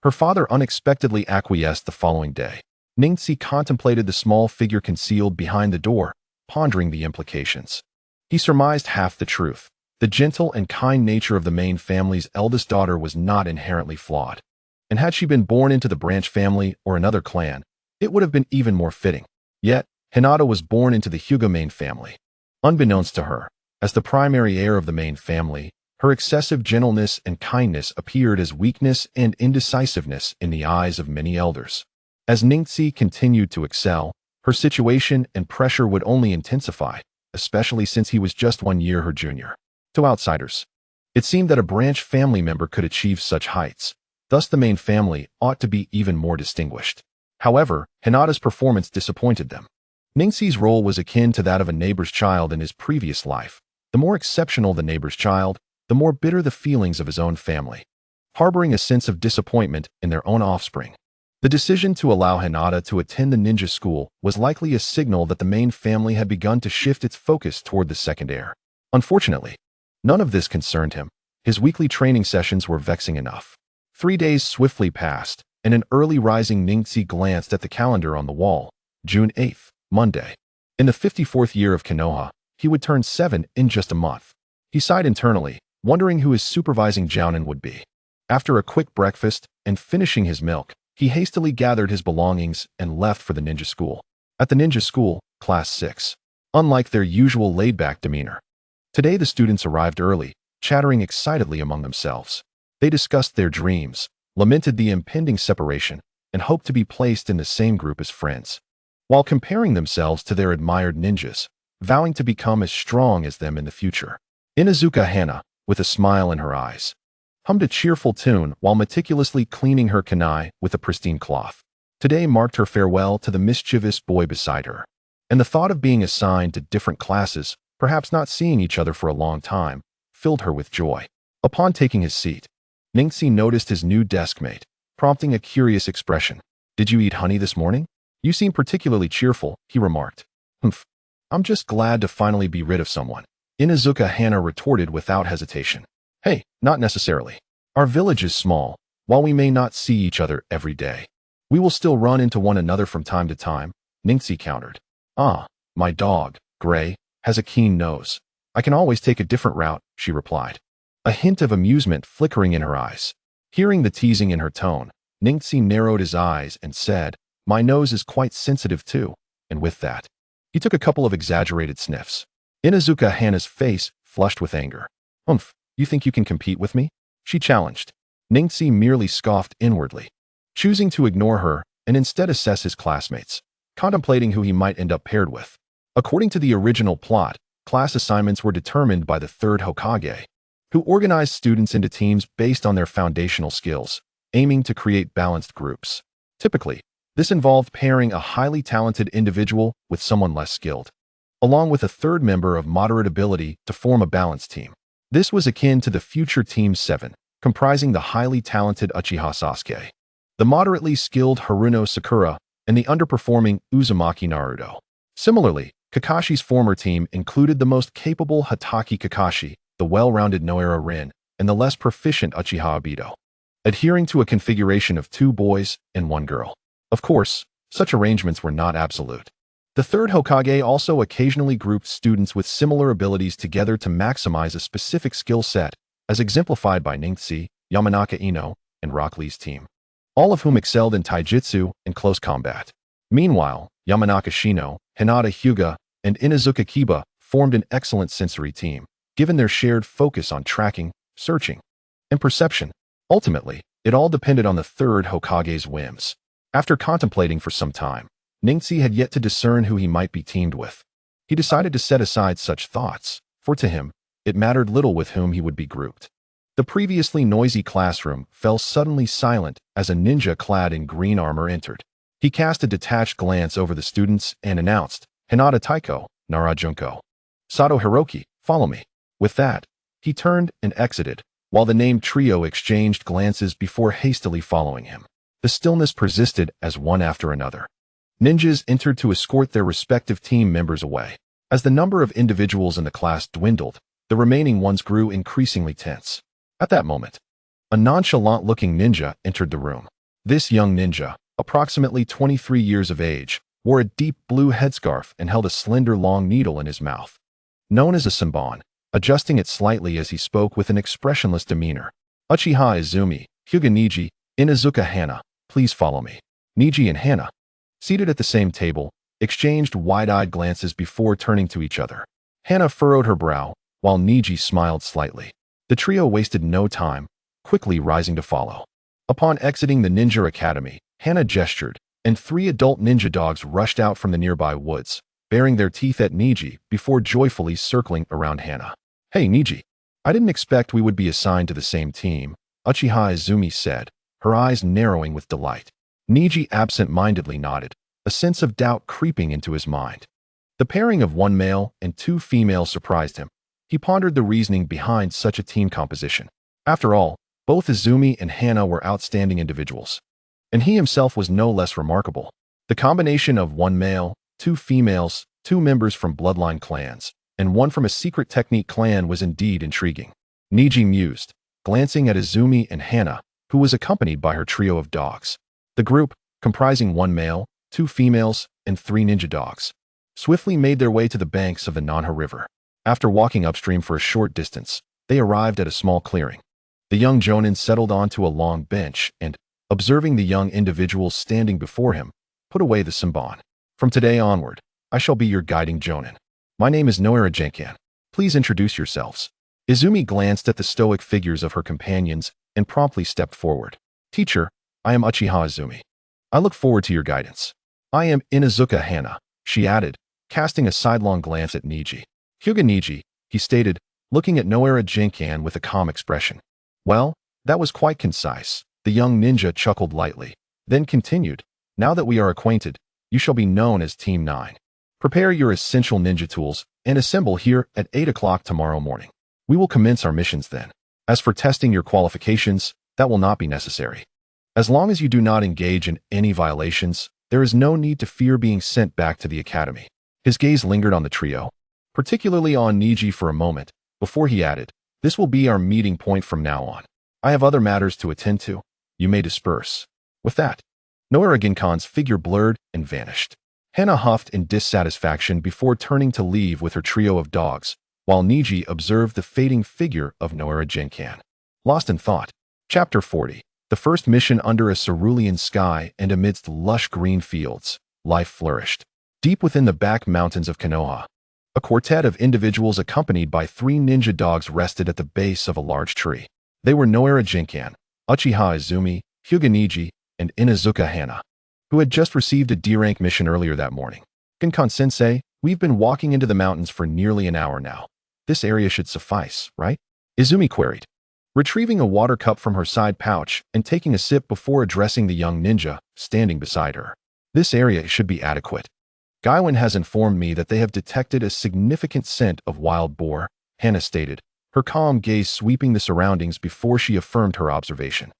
her father unexpectedly acquiesced the following day. Ningxi contemplated the small figure concealed behind the door, pondering the implications. He surmised half the truth. The gentle and kind nature of the main family's eldest daughter was not inherently flawed, and had she been born into the branch family or another clan, it would have been even more fitting. Yet, Hinata was born into the Hyuga main family. Unbeknownst to her, as the primary heir of the main family, her excessive gentleness and kindness appeared as weakness and indecisiveness in the eyes of many elders. As Ningxi continued to excel, her situation and pressure would only intensify, especially since he was just 1 year her junior. To outsiders, it seemed that a branch family member could achieve such heights. Thus the main family ought to be even more distinguished. However, Hinata's performance disappointed them. Ningxi's role was akin to that of a neighbor's child in his previous life. The more exceptional the neighbor's child, the more bitter the feelings of his own family, harboring a sense of disappointment in their own offspring. The decision to allow Hinata to attend the ninja school was likely a signal that the main family had begun to shift its focus toward the second heir. Unfortunately, none of this concerned him. His weekly training sessions were vexing enough. 3 days swiftly passed, and an early rising Ningxi glanced at the calendar on the wall. June 8th, Monday. In the 54th year of Konoha, he would turn 7 in just a month. He sighed internally, wondering who his supervising jounin would be. After a quick breakfast and finishing his milk, he hastily gathered his belongings and left for the ninja school. At the ninja school, Class 6, unlike their usual laid-back demeanor, today the students arrived early, chattering excitedly among themselves. They discussed their dreams, lamented the impending separation, and hoped to be placed in the same group as friends, while comparing themselves to their admired ninjas, vowing to become as strong as them in the future. Inuzuka Hana, with a smile in her eyes, hummed a cheerful tune while meticulously cleaning her kunai with a pristine cloth. Today marked her farewell to the mischievous boy beside her, and the thought of being assigned to different classes, perhaps not seeing each other for a long time, filled her with joy. Upon taking his seat, Ningxi noticed his new deskmate, prompting a curious expression. "Did you eat honey this morning? You seem particularly cheerful," he remarked. "Humph. I'm just glad to finally be rid of someone," Inuzuka Hana retorted without hesitation. "Hey, not necessarily. Our village is small. While we may not see each other every day, we will still run into one another from time to time," Ningxi countered. "Ah, my dog, Gray, has a keen nose. I can always take a different route," she replied, a hint of amusement flickering in her eyes. Hearing the teasing in her tone, Ningxi narrowed his eyes and said, "My nose is quite sensitive too," and with that, he took a couple of exaggerated sniffs. Inuzuka Hana's face flushed with anger. "Humph, you think you can compete with me?" she challenged. Ningxi merely scoffed inwardly, choosing to ignore her and instead assess his classmates, contemplating who he might end up paired with. According to the original plot, class assignments were determined by the third Hokage, who organized students into teams based on their foundational skills, aiming to create balanced groups. Typically, this involved pairing a highly talented individual with someone less skilled, along with a third member of moderate ability to form a balanced team. This was akin to the future Team 7, comprising the highly talented Uchiha Sasuke, the moderately skilled Haruno Sakura, and the underperforming Uzumaki Naruto. Similarly, Kakashi's former team included the most capable Hatake Kakashi, the well-rounded Noara Rin, and the less proficient Uchiha Obito, adhering to a configuration of 2 boys and 1 girl. Of course, such arrangements were not absolute. The third Hokage also occasionally grouped students with similar abilities together to maximize a specific skill set, as exemplified by Ningxi, Yamanaka Ino, and Rock Lee's team. all of whom excelled in taijutsu and close combat. Meanwhile, Yamanaka Shino, Hinata Hyuga, and Inuzuka Kiba formed an excellent sensory team, given their shared focus on tracking, searching, and perception. Ultimately, it all depended on the third Hokage's whims. After contemplating for some time, Ningxi had yet to discern who he might be teamed with. He decided to set aside such thoughts, for to him, it mattered little with whom he would be grouped. The previously noisy classroom fell suddenly silent as a ninja clad in green armor entered. He cast a detached glance over the students and announced, "Hinata Taiko, Nara Junko. Sato Hiroki, follow me." With that, he turned and exited, while the named trio exchanged glances before hastily following him. The stillness persisted as one after another. Ninjas entered to escort their respective team members away. As the number of individuals in the class dwindled, the remaining ones grew increasingly tense. At that moment, a nonchalant-looking ninja entered the room. This young ninja, approximately 23 years of age, wore a deep blue headscarf and held a slender long needle in his mouth. Known as a senbon, adjusting it slightly as he spoke with an expressionless demeanor. "Uchiha Izumi, Hyuga Neji, Inuzuka Hana, please follow me." Neji and Hana, seated at the same table, exchanged wide-eyed glances before turning to each other. Hana furrowed her brow, while Neji smiled slightly. The trio wasted no time, quickly rising to follow. Upon exiting the ninja academy, Hana gestured, and 3 adult ninja dogs rushed out from the nearby woods, baring their teeth at Neji before joyfully circling around Hana. "Hey, Neji, I didn't expect we would be assigned to the same team," Uchiha Izumi said, her eyes narrowing with delight. Neji absent-mindedly nodded, a sense of doubt creeping into his mind. The pairing of 1 male and 2 females surprised him. He pondered the reasoning behind such a team composition. After all, both Izumi and Hana were outstanding individuals, and he himself was no less remarkable. The combination of 1 male, 2 females, 2 members from bloodline clans, and 1 from a secret technique clan was indeed intriguing. Neji mused, glancing at Izumi and Hana, who was accompanied by her trio of dogs. The group, comprising 1 male, 2 females, and 3 ninja dogs, swiftly made their way to the banks of the Nanha River. After walking upstream for a short distance, they arrived at a small clearing. The young jonin settled onto a long bench and, observing the young individuals standing before him, put away the senbon. "From today onward, I shall be your guiding jonin. My name is Noira Genkan. Please introduce yourselves." Izumi glanced at the stoic figures of her companions and promptly stepped forward. "Teacher, I am Uchiha Izumi. I look forward to your guidance." "I am Inuzuka Hana," she added, casting a sidelong glance at Neji. "Hyuga Neji," he stated, looking at Noira Genkan with a calm expression. "Well, that was quite concise." The young ninja chuckled lightly, then continued, "Now that we are acquainted, you shall be known as Team 9. Prepare your essential ninja tools and assemble here at 8 o'clock tomorrow morning. We will commence our missions then. As for testing your qualifications, that will not be necessary. As long as you do not engage in any violations, there is no need to fear being sent back to the academy." His gaze lingered on the trio, particularly on Neji for a moment, before he added, "This will be our meeting point from now on. I have other matters to attend to. You may disperse." With that, Noira Genkan's figure blurred and vanished. Hana huffed in dissatisfaction before turning to leave with her trio of dogs, while Neji observed the fading figure of Noira Genkan. Lost in thought. Chapter 40. The first mission under a cerulean sky and amidst lush green fields, life flourished. Deep within the back mountains of Konoha, a quartet of individuals accompanied by 3 ninja dogs rested at the base of a large tree. They were Noira Genkan, Uchiha Izumi, Hyuga Neji, and Inuzuka Hana, who had just received a D-rank mission earlier that morning. "Genkan-sensei, we've been walking into the mountains for nearly an hour now. This area should suffice, right?" Izumi queried, retrieving a water cup from her side pouch and taking a sip before addressing the young ninja standing beside her. "This area should be adequate. Gaiwan has informed me that they have detected a significant scent of wild boar," Hana stated, her calm gaze sweeping the surroundings before she affirmed her observation.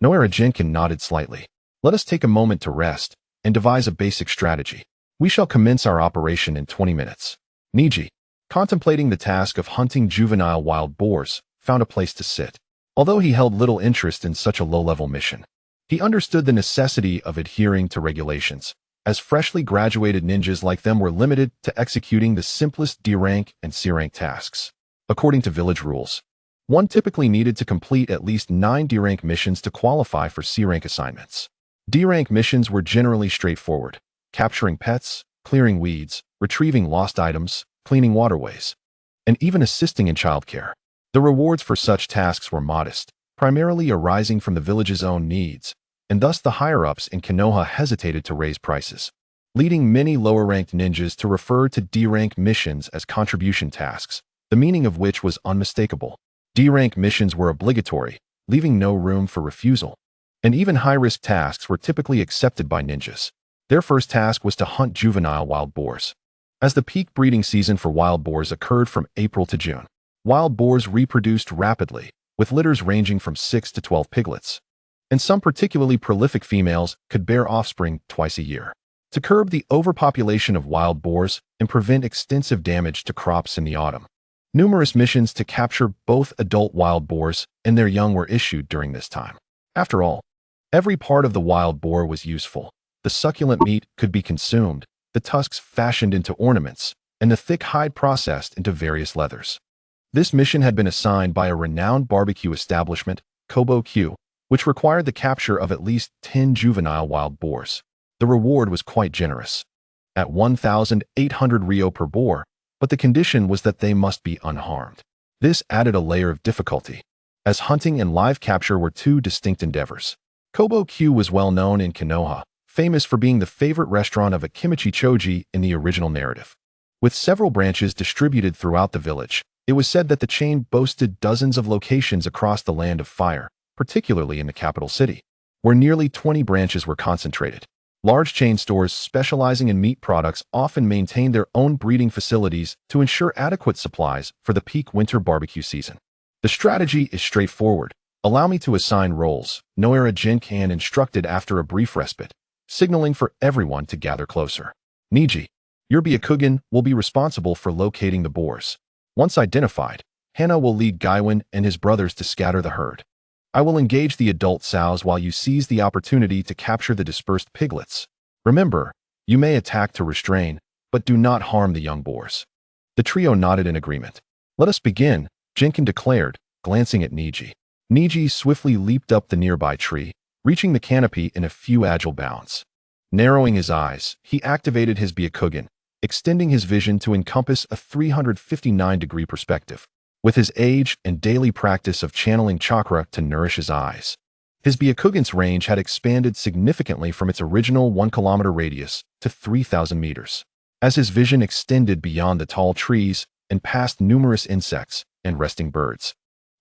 Noira Genkan nodded slightly. "Let us take a moment to rest and devise a basic strategy. We shall commence our operation in 20 minutes. Neji, contemplating the task of hunting juvenile wild boars, found a place to sit. Although he held little interest in such a low-level mission, he understood the necessity of adhering to regulations, as freshly graduated ninjas like them were limited to executing the simplest D-rank and C-rank tasks. According to village rules, One typically needed to complete at least 9 D-rank missions to qualify for C-rank assignments. D-rank missions were generally straightforward: capturing pets, clearing weeds, retrieving lost items, cleaning waterways, and even assisting in childcare. The rewards for such tasks were modest, primarily arising from the village's own needs, and thus the higher-ups in Konoha hesitated to raise prices, leading many lower-ranked ninjas to refer to D-rank missions as contribution tasks, the meaning of which was unmistakable. D-rank missions were obligatory, leaving no room for refusal, and even high-risk tasks were typically accepted by ninjas. Their first task was to hunt juvenile wild boars. As the peak breeding season for wild boars occurred from April to June, wild boars reproduced rapidly, with litters ranging from 6 to 12 piglets, and some particularly prolific females could bear offspring twice a year. To curb the overpopulation of wild boars and prevent extensive damage to crops in the autumn, numerous missions to capture both adult wild boars and their young were issued during this time. After all, every part of the wild boar was useful. The succulent meat could be consumed, the tusks fashioned into ornaments, and the thick hide processed into various leathers. This mission had been assigned by a renowned barbecue establishment, Kobo Q, which required the capture of at least 10 juvenile wild boars. The reward was quite generous, at 1,800 ryo per boar, but the condition was that they must be unharmed. This added a layer of difficulty, as hunting and live capture were two distinct endeavors. Kobo Q was well known in Konoha, famous for being the favorite restaurant of Akimichi Choji in the original narrative. With several branches distributed throughout the village, it was said that the chain boasted dozens of locations across the Land of Fire, particularly in the capital city, where nearly 20 branches were concentrated. Large chain stores specializing in meat products often maintained their own breeding facilities to ensure adequate supplies for the peak winter barbecue season. The strategy is straightforward. Allow me to assign roles, Noera Jinkan instructed after a brief respite, signaling for everyone to gather closer. Neji, your Byakugan will be responsible for locating the boars. Once identified, Hana will lead Gaiwan and his brothers to scatter the herd. I will engage the adult sows while you seize the opportunity to capture the dispersed piglets. Remember, you may attack to restrain, but do not harm the young boars. The trio nodded in agreement. Let us begin, Jinkan declared, glancing at Neji. Neji swiftly leaped up the nearby tree, reaching the canopy in a few agile bounds. Narrowing his eyes, he activated his Byakugan, extending his vision to encompass a 359-degree perspective. With his age and daily practice of channeling chakra to nourish his eyes, his Byakugan's range had expanded significantly from its original 1-kilometer radius to 3,000 meters. As his vision extended beyond the tall trees and past numerous insects and resting birds,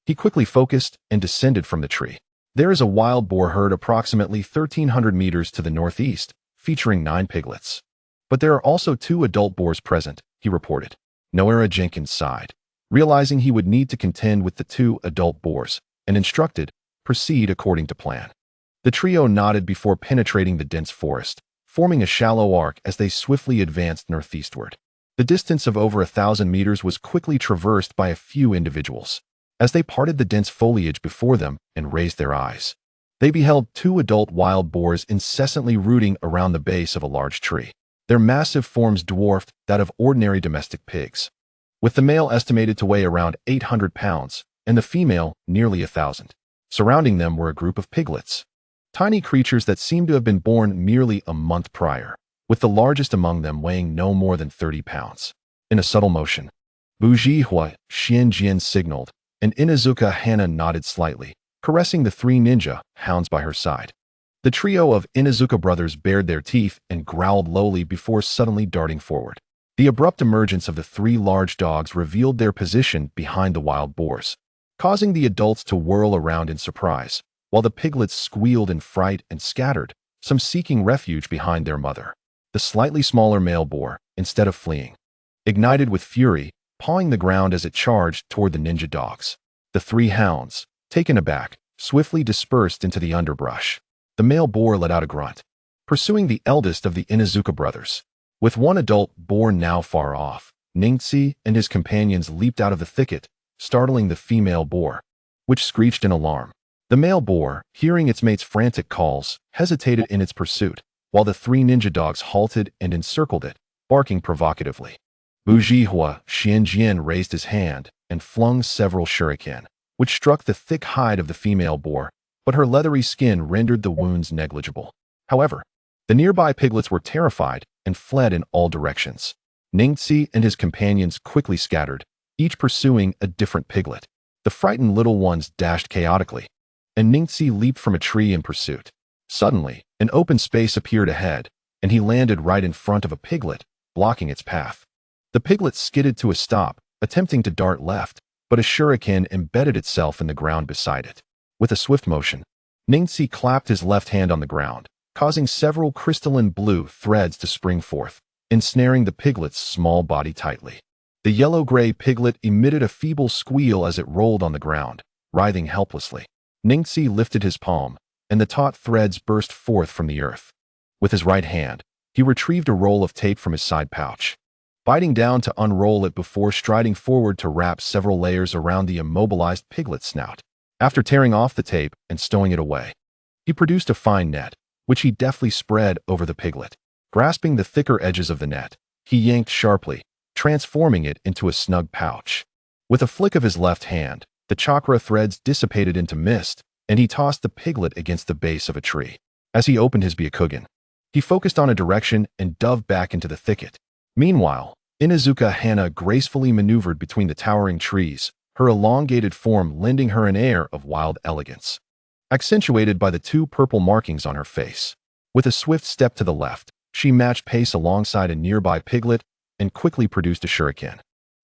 he quickly focused and descended from the tree. There is a wild boar herd approximately 1,300 meters to the northeast, featuring 9 piglets. But there are also 2 adult boars present, he reported. Noera Jenkins sighed, realizing he would need to contend with the 2 adult boars, and instructed, proceed according to plan. The trio nodded before penetrating the dense forest, forming a shallow arc as they swiftly advanced northeastward. The distance of over 1,000 meters was quickly traversed by a few individuals. As they parted the dense foliage before them and raised their eyes, they beheld 2 adult wild boars incessantly rooting around the base of a large tree. Their massive forms dwarfed that of ordinary domestic pigs, with the male estimated to weigh around 800 pounds and the female nearly 1,000. Surrounding them were a group of piglets, tiny creatures that seemed to have been born merely a month prior, with the largest among them weighing no more than 30 pounds. In a subtle motion, Bujihua Xianjian signaled, and Inuzuka Hana nodded slightly, caressing the 3 ninja hounds by her side. The trio of Inuzuka brothers bared their teeth and growled lowly before suddenly darting forward. The abrupt emergence of the 3 large dogs revealed their position behind the wild boars, causing the adults to whirl around in surprise, while the piglets squealed in fright and scattered, some seeking refuge behind their mother. The slightly smaller male boar, instead of fleeing, ignited with fury, pawing the ground as it charged toward the ninja dogs. The 3 hounds, taken aback, swiftly dispersed into the underbrush. The male boar let out a grunt, pursuing the eldest of the Inuzuka brothers. With 1 adult boar now far off, Ningxi and his companions leaped out of the thicket, startling the female boar, which screeched in alarm. The male boar, hearing its mate's frantic calls, hesitated in its pursuit, while the 3 ninja dogs halted and encircled it, barking provocatively. Bujihua Xianjian raised his hand and flung several shuriken, which struck the thick hide of the female boar, but her leathery skin rendered the wounds negligible. However, the nearby piglets were terrified and fled in all directions. Ningxi and his companions quickly scattered, each pursuing a different piglet. The frightened little ones dashed chaotically, and Ningxi leaped from a tree in pursuit. Suddenly, an open space appeared ahead, and he landed right in front of a piglet, blocking its path. The piglet skidded to a stop, attempting to dart left, but a shuriken embedded itself in the ground beside it. With a swift motion, Ningxi clapped his left hand on the ground, causing several crystalline blue threads to spring forth, ensnaring the piglet's small body tightly. The yellow-gray piglet emitted a feeble squeal as it rolled on the ground, writhing helplessly. Ningxi lifted his palm, and the taut threads burst forth from the earth. With his right hand, he retrieved a roll of tape from his side pouch, biting down to unroll it before striding forward to wrap several layers around the immobilized piglet's snout. After tearing off the tape and stowing it away, he produced a fine net, which he deftly spread over the piglet. Grasping the thicker edges of the net, he yanked sharply, transforming it into a snug pouch. With a flick of his left hand, the chakra threads dissipated into mist, and he tossed the piglet against the base of a tree. As he opened his Byakugan, he focused on a direction and dove back into the thicket. Meanwhile, Inuzuka Hana gracefully maneuvered between the towering trees, her elongated form lending her an air of wild elegance, accentuated by the two purple markings on her face. With a swift step to the left, she matched pace alongside a nearby piglet and quickly produced a shuriken,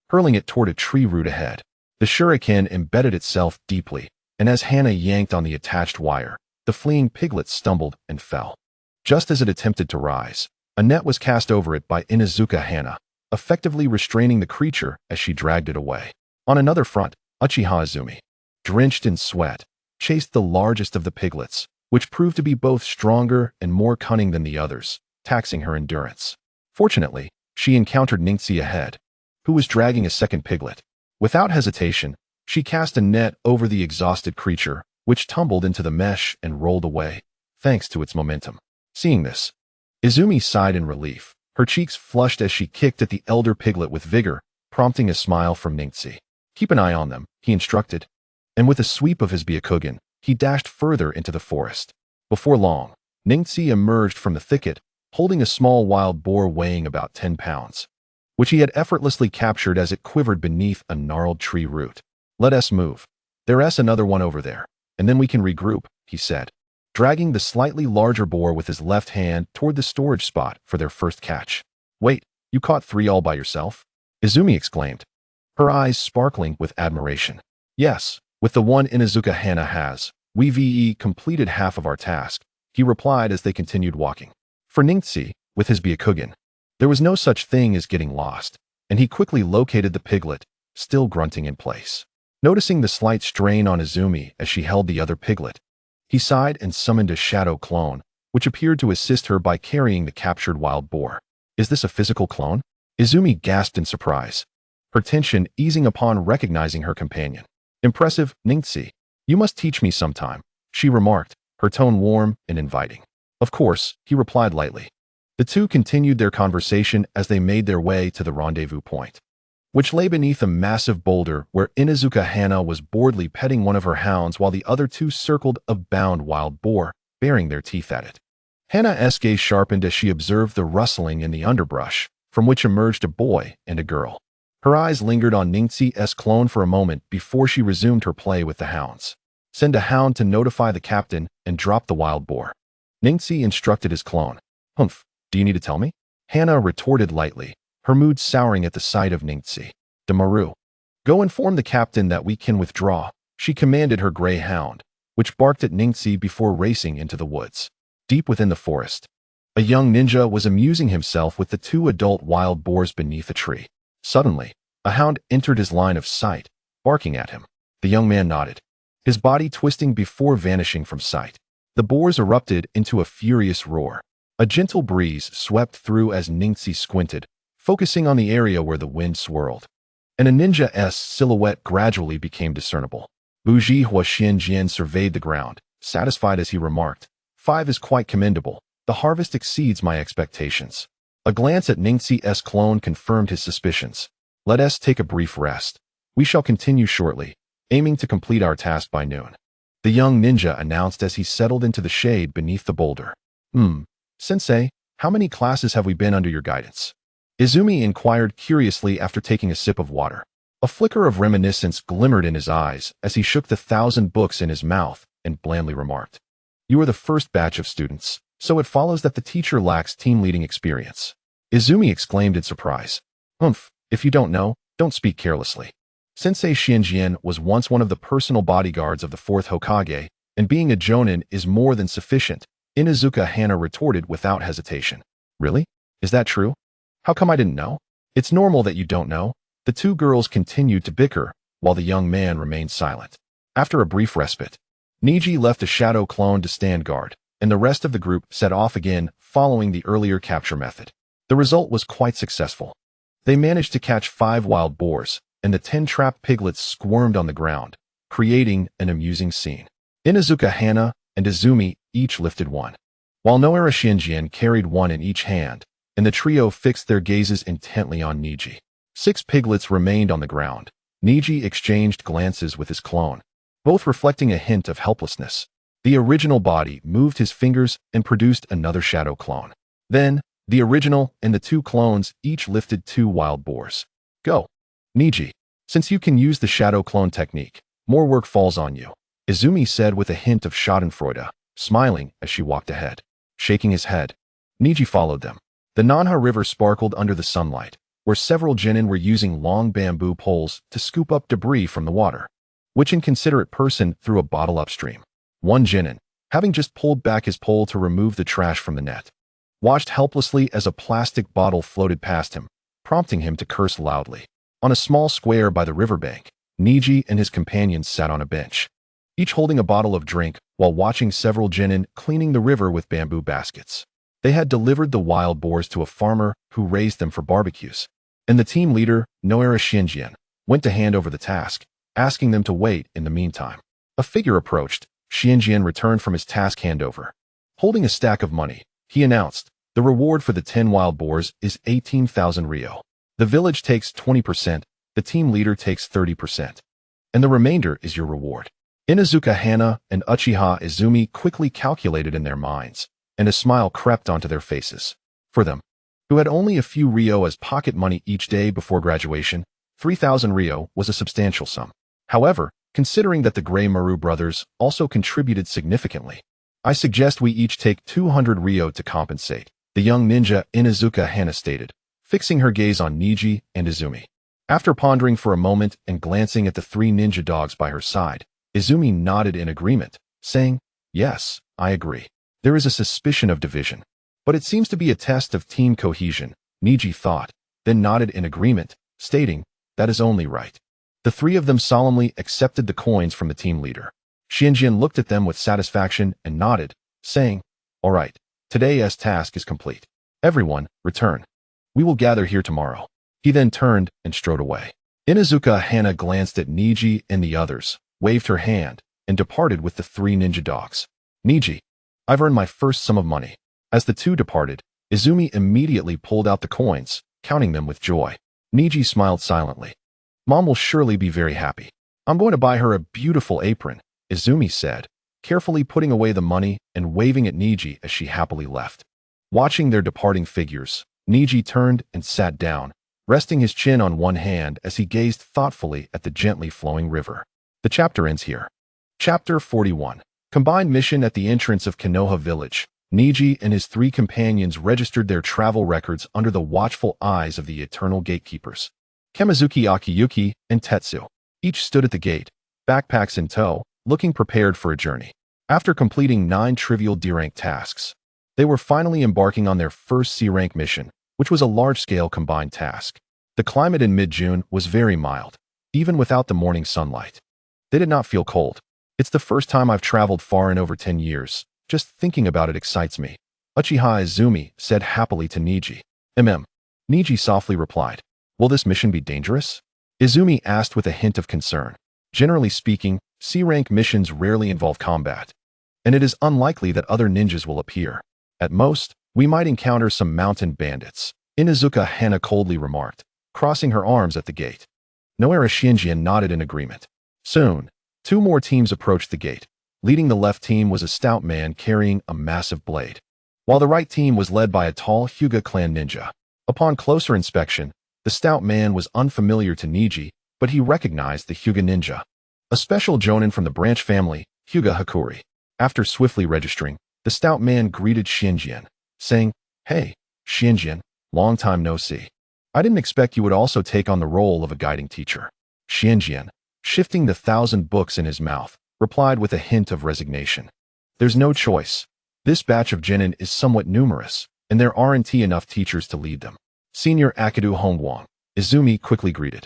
hurling it toward a tree root ahead. The shuriken embedded itself deeply, and as Hana yanked on the attached wire, the fleeing piglet stumbled and fell. Just as it attempted to rise, a net was cast over it by Inuzuka Hana, effectively restraining the creature as she dragged it away. On another front, Uchiha Izumi, drenched in sweat, chased the largest of the piglets, which proved to be both stronger and more cunning than the others, taxing her endurance. Fortunately, she encountered Ningxi ahead, who was dragging a second piglet. Without hesitation, she cast a net over the exhausted creature, which tumbled into the mesh and rolled away, thanks to its momentum. Seeing this, Izumi sighed in relief. Her cheeks flushed as she kicked at the elder piglet with vigor, prompting a smile from Ningxi. "Keep an eye on them," he instructed, and with a sweep of his Byakugan, he dashed further into the forest. Before long, Ningxi emerged from the thicket, holding a small wild boar weighing about 10 pounds, which he had effortlessly captured as it quivered beneath a gnarled tree root. "Let us move. There's another one over there, and then we can regroup," he said, dragging the slightly larger boar with his left hand toward the storage spot for their first catch. "Wait, you caught 3 all by yourself?" Izumi exclaimed, her eyes sparkling with admiration. "Yes, with the one Inuzuka Hana has, we've completed half of our task," he replied as they continued walking. For Ningxi, with his Byakugan, there was no such thing as getting lost, and he quickly located the piglet, still grunting in place. Noticing the slight strain on Izumi as she held the other piglet, he sighed and summoned a shadow clone, which appeared to assist her by carrying the captured wild boar. "Is this a physical clone?" Izumi gasped in surprise, her tension easing upon recognizing her companion. "Impressive, Ningxi. You must teach me sometime," she remarked, her tone warm and inviting. "Of course," he replied lightly. The two continued their conversation as they made their way to the rendezvous point, which lay beneath a massive boulder where Inuzuka Hana was boredly petting one of her hounds while the other two circled a bound wild boar, baring their teeth at it. Hana's gaze sharpened as she observed the rustling in the underbrush, from which emerged a boy and a girl. Her eyes lingered on Ningxi's clone for a moment before she resumed her play with the hounds. "Send a hound to notify the captain and drop the wild boar," Ningxi instructed his clone. "Humph, do you need to tell me?" Hana retorted lightly, her mood souring at the sight of Ningxi. "Demaru, go inform the captain that we can withdraw," she commanded her gray hound, which barked at Ningxi before racing into the woods. Deep within the forest, a young ninja was amusing himself with the 2 adult wild boars beneath a tree. Suddenly, a hound entered his line of sight, barking at him. The young man nodded, his body twisting before vanishing from sight. The boars erupted into a furious roar. A gentle breeze swept through as Ningxi squinted, focusing on the area where the wind swirled, and a ninja's silhouette gradually became discernible. Buji Huaxianjian surveyed the ground, satisfied as he remarked, "5 is quite commendable. The harvest exceeds my expectations." A glance at Ningxi's clone confirmed his suspicions. "Let us take a brief rest. We shall continue shortly," aiming to complete our task by noon," the young ninja announced as he settled into the shade beneath the boulder. Sensei, how many classes have we been under your guidance?" Izumi inquired curiously after taking a sip of water. A flicker of reminiscence glimmered in his eyes as he shook the 1,000 books in his mouth and blandly remarked, "You are the first batch of students, so it follows that the teacher lacks team-leading experience." Izumi exclaimed in surprise. If you don't know, don't speak carelessly. Sensei Xianjian was once one of the personal bodyguards of the 4th Hokage, and being a jonin is more than sufficient," Inuzuka Hana retorted without hesitation. "Really? Is that true? How come I didn't know?" "It's normal that you don't know." The two girls continued to bicker, while the young man remained silent. After a brief respite, Neji left a shadow clone to stand guard, and the rest of the group set off again, following the earlier capture method. The result was quite successful. They managed to catch 5 wild boars, and the 10 trapped piglets squirmed on the ground, creating an amusing scene. Inuzuka Hana and Izumi each lifted one, while Noara Shinjian carried one in each hand, and the trio fixed their gazes intently on Neji. 6 piglets remained on the ground. Neji exchanged glances with his clone, both reflecting a hint of helplessness. The original body moved his fingers and produced another shadow clone. Then, the original and the 2 clones each lifted 2 wild boars. "Go, Neji. Since you can use the shadow clone technique, more work falls on you," Izumi said with a hint of schadenfreude, smiling as she walked ahead. Shaking his head, Neji followed them. The Nanha River sparkled under the sunlight, where several genin were using long bamboo poles to scoop up debris from the water. Which inconsiderate person threw a bottle upstream? One genin, having just pulled back his pole to remove the trash from the net, watched helplessly as a plastic bottle floated past him, prompting him to curse loudly. On a small square by the riverbank, Neji and his companions sat on a bench, each holding a bottle of drink while watching several genin cleaning the river with bamboo baskets. They had delivered the wild boars to a farmer who raised them for barbecues, and the team leader, Noara Shinjian, went to hand over the task, asking them to wait in the meantime. A figure approached. Shinjian returned from his task handover. Holding a stack of money, he announced, "The reward for the 10 wild boars is 18,000 ryo. The village takes 20%, the team leader takes 30%, and the remainder is your reward." Inuzuka Hana and Uchiha Izumi quickly calculated in their minds, and a smile crept onto their faces. For them, who had only a few ryo as pocket money each day before graduation, 3,000 ryo was a substantial sum. However, considering that the Grey Maru brothers also contributed significantly, "I suggest we each take 200 ryo to compensate," the young ninja Inuzuka Hana stated, fixing her gaze on Neji and Izumi. After pondering for a moment and glancing at the 3 ninja dogs by her side, Izumi nodded in agreement, saying, "Yes, I agree. There is a suspicion of division, but it seems to be a test of team cohesion," Neji thought, then nodded in agreement, stating, "That is only right." The 3 of them solemnly accepted the coins from the team leader. Shinjian looked at them with satisfaction and nodded, saying, "All right, today's task is complete. Everyone, return. We will gather here tomorrow." He then turned and strode away. Inuzuka Hana glanced at Neji and the others, waved her hand, and departed with the 3 ninja dogs. "Neji, I've earned my first sum of money." As the 2 departed, Izumi immediately pulled out the coins, counting them with joy. Neji smiled silently. "Mom will surely be very happy. I'm going to buy her a beautiful apron," Izumi said, carefully putting away the money and waving at Neji as she happily left. Watching their departing figures, Neji turned and sat down, resting his chin on one hand as he gazed thoughtfully at the gently flowing river. The chapter ends here. Chapter 41. Combined mission at the entrance of Konoha village. Neji and his 3 companions registered their travel records under the watchful eyes of the eternal gatekeepers, Kamizuki Akiyuki and Tetsu. Each stood at the gate, backpacks in tow, looking prepared for a journey. After completing 9 trivial D-rank tasks, they were finally embarking on their first C-rank mission, which was a large-scale combined task. The climate in mid-June was very mild, even without the morning sunlight. They did not feel cold. "It's the first time I've traveled far in over 10 years. Just thinking about it excites me," Uchiha Izumi said happily to Neji. Neji softly replied. "Will this mission be dangerous?" Izumi asked with a hint of concern. "Generally speaking, C-rank missions rarely involve combat, and it is unlikely that other ninjas will appear. At most, we might encounter some mountain bandits," Inuzuka Hana coldly remarked, crossing her arms at the gate. Noara Shinjian nodded in agreement. Soon, two more teams approached the gate. Leading the left team was a stout man carrying a massive blade, while the right team was led by a tall Hyuga clan ninja. Upon closer inspection, the stout man was unfamiliar to Neji, but he recognized the Hyuga ninja, a special jonin from the branch family, Hyuga Hakuri. After swiftly registering, the stout man greeted Shinjian, saying, "Hey, Shinjian, long time no see. I didn't expect you would also take on the role of a guiding teacher." Shinjian, shifting the 1,000 books in his mouth, replied with a hint of resignation. "There's no choice. This batch of genin is somewhat numerous, and there aren't enough teachers to lead them." Senior Akadu Hongwang, Izumi quickly greeted.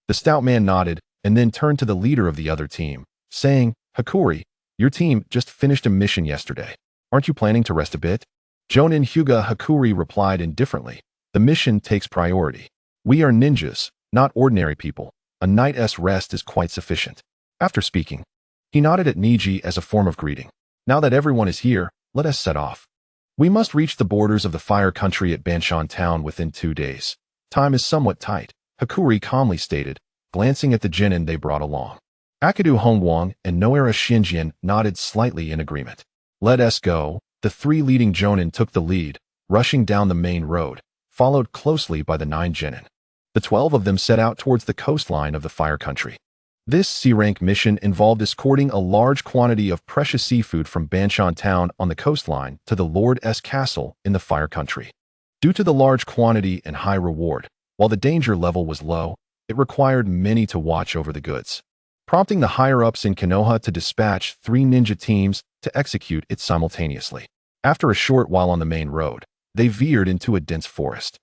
The stout man nodded and then turned to the leader of the other team, saying, "Hakuri, your team just finished a mission yesterday. Aren't you planning to rest a bit?" Jonin Hyuga Hakuri replied indifferently, "The mission takes priority. We are ninjas, not ordinary people. A night's rest is quite sufficient." After speaking, he nodded at Neji as a form of greeting. "Now that everyone is here, let us set off. We must reach the borders of the Fire Country at Banshan Town within 2 days. Time is somewhat tight," Hakuri calmly stated, glancing at the genin they brought along. Akadu Hongwang and Noera Shinjian nodded slightly in agreement. "Let us go." The 3 leading jonin took the lead, rushing down the main road, followed closely by the 9 genin. The 12 of them set out towards the coastline of the Fire Country. This C-rank mission involved escorting a large quantity of precious seafood from Banshan Town on the coastline to the Lord's castle in the Fire Country. Due to the large quantity and high reward, while the danger level was low, it required many to watch over the goods, prompting the higher-ups in Konoha to dispatch 3 ninja teams to execute it simultaneously. After a short while on the main road, they veered into a dense forest.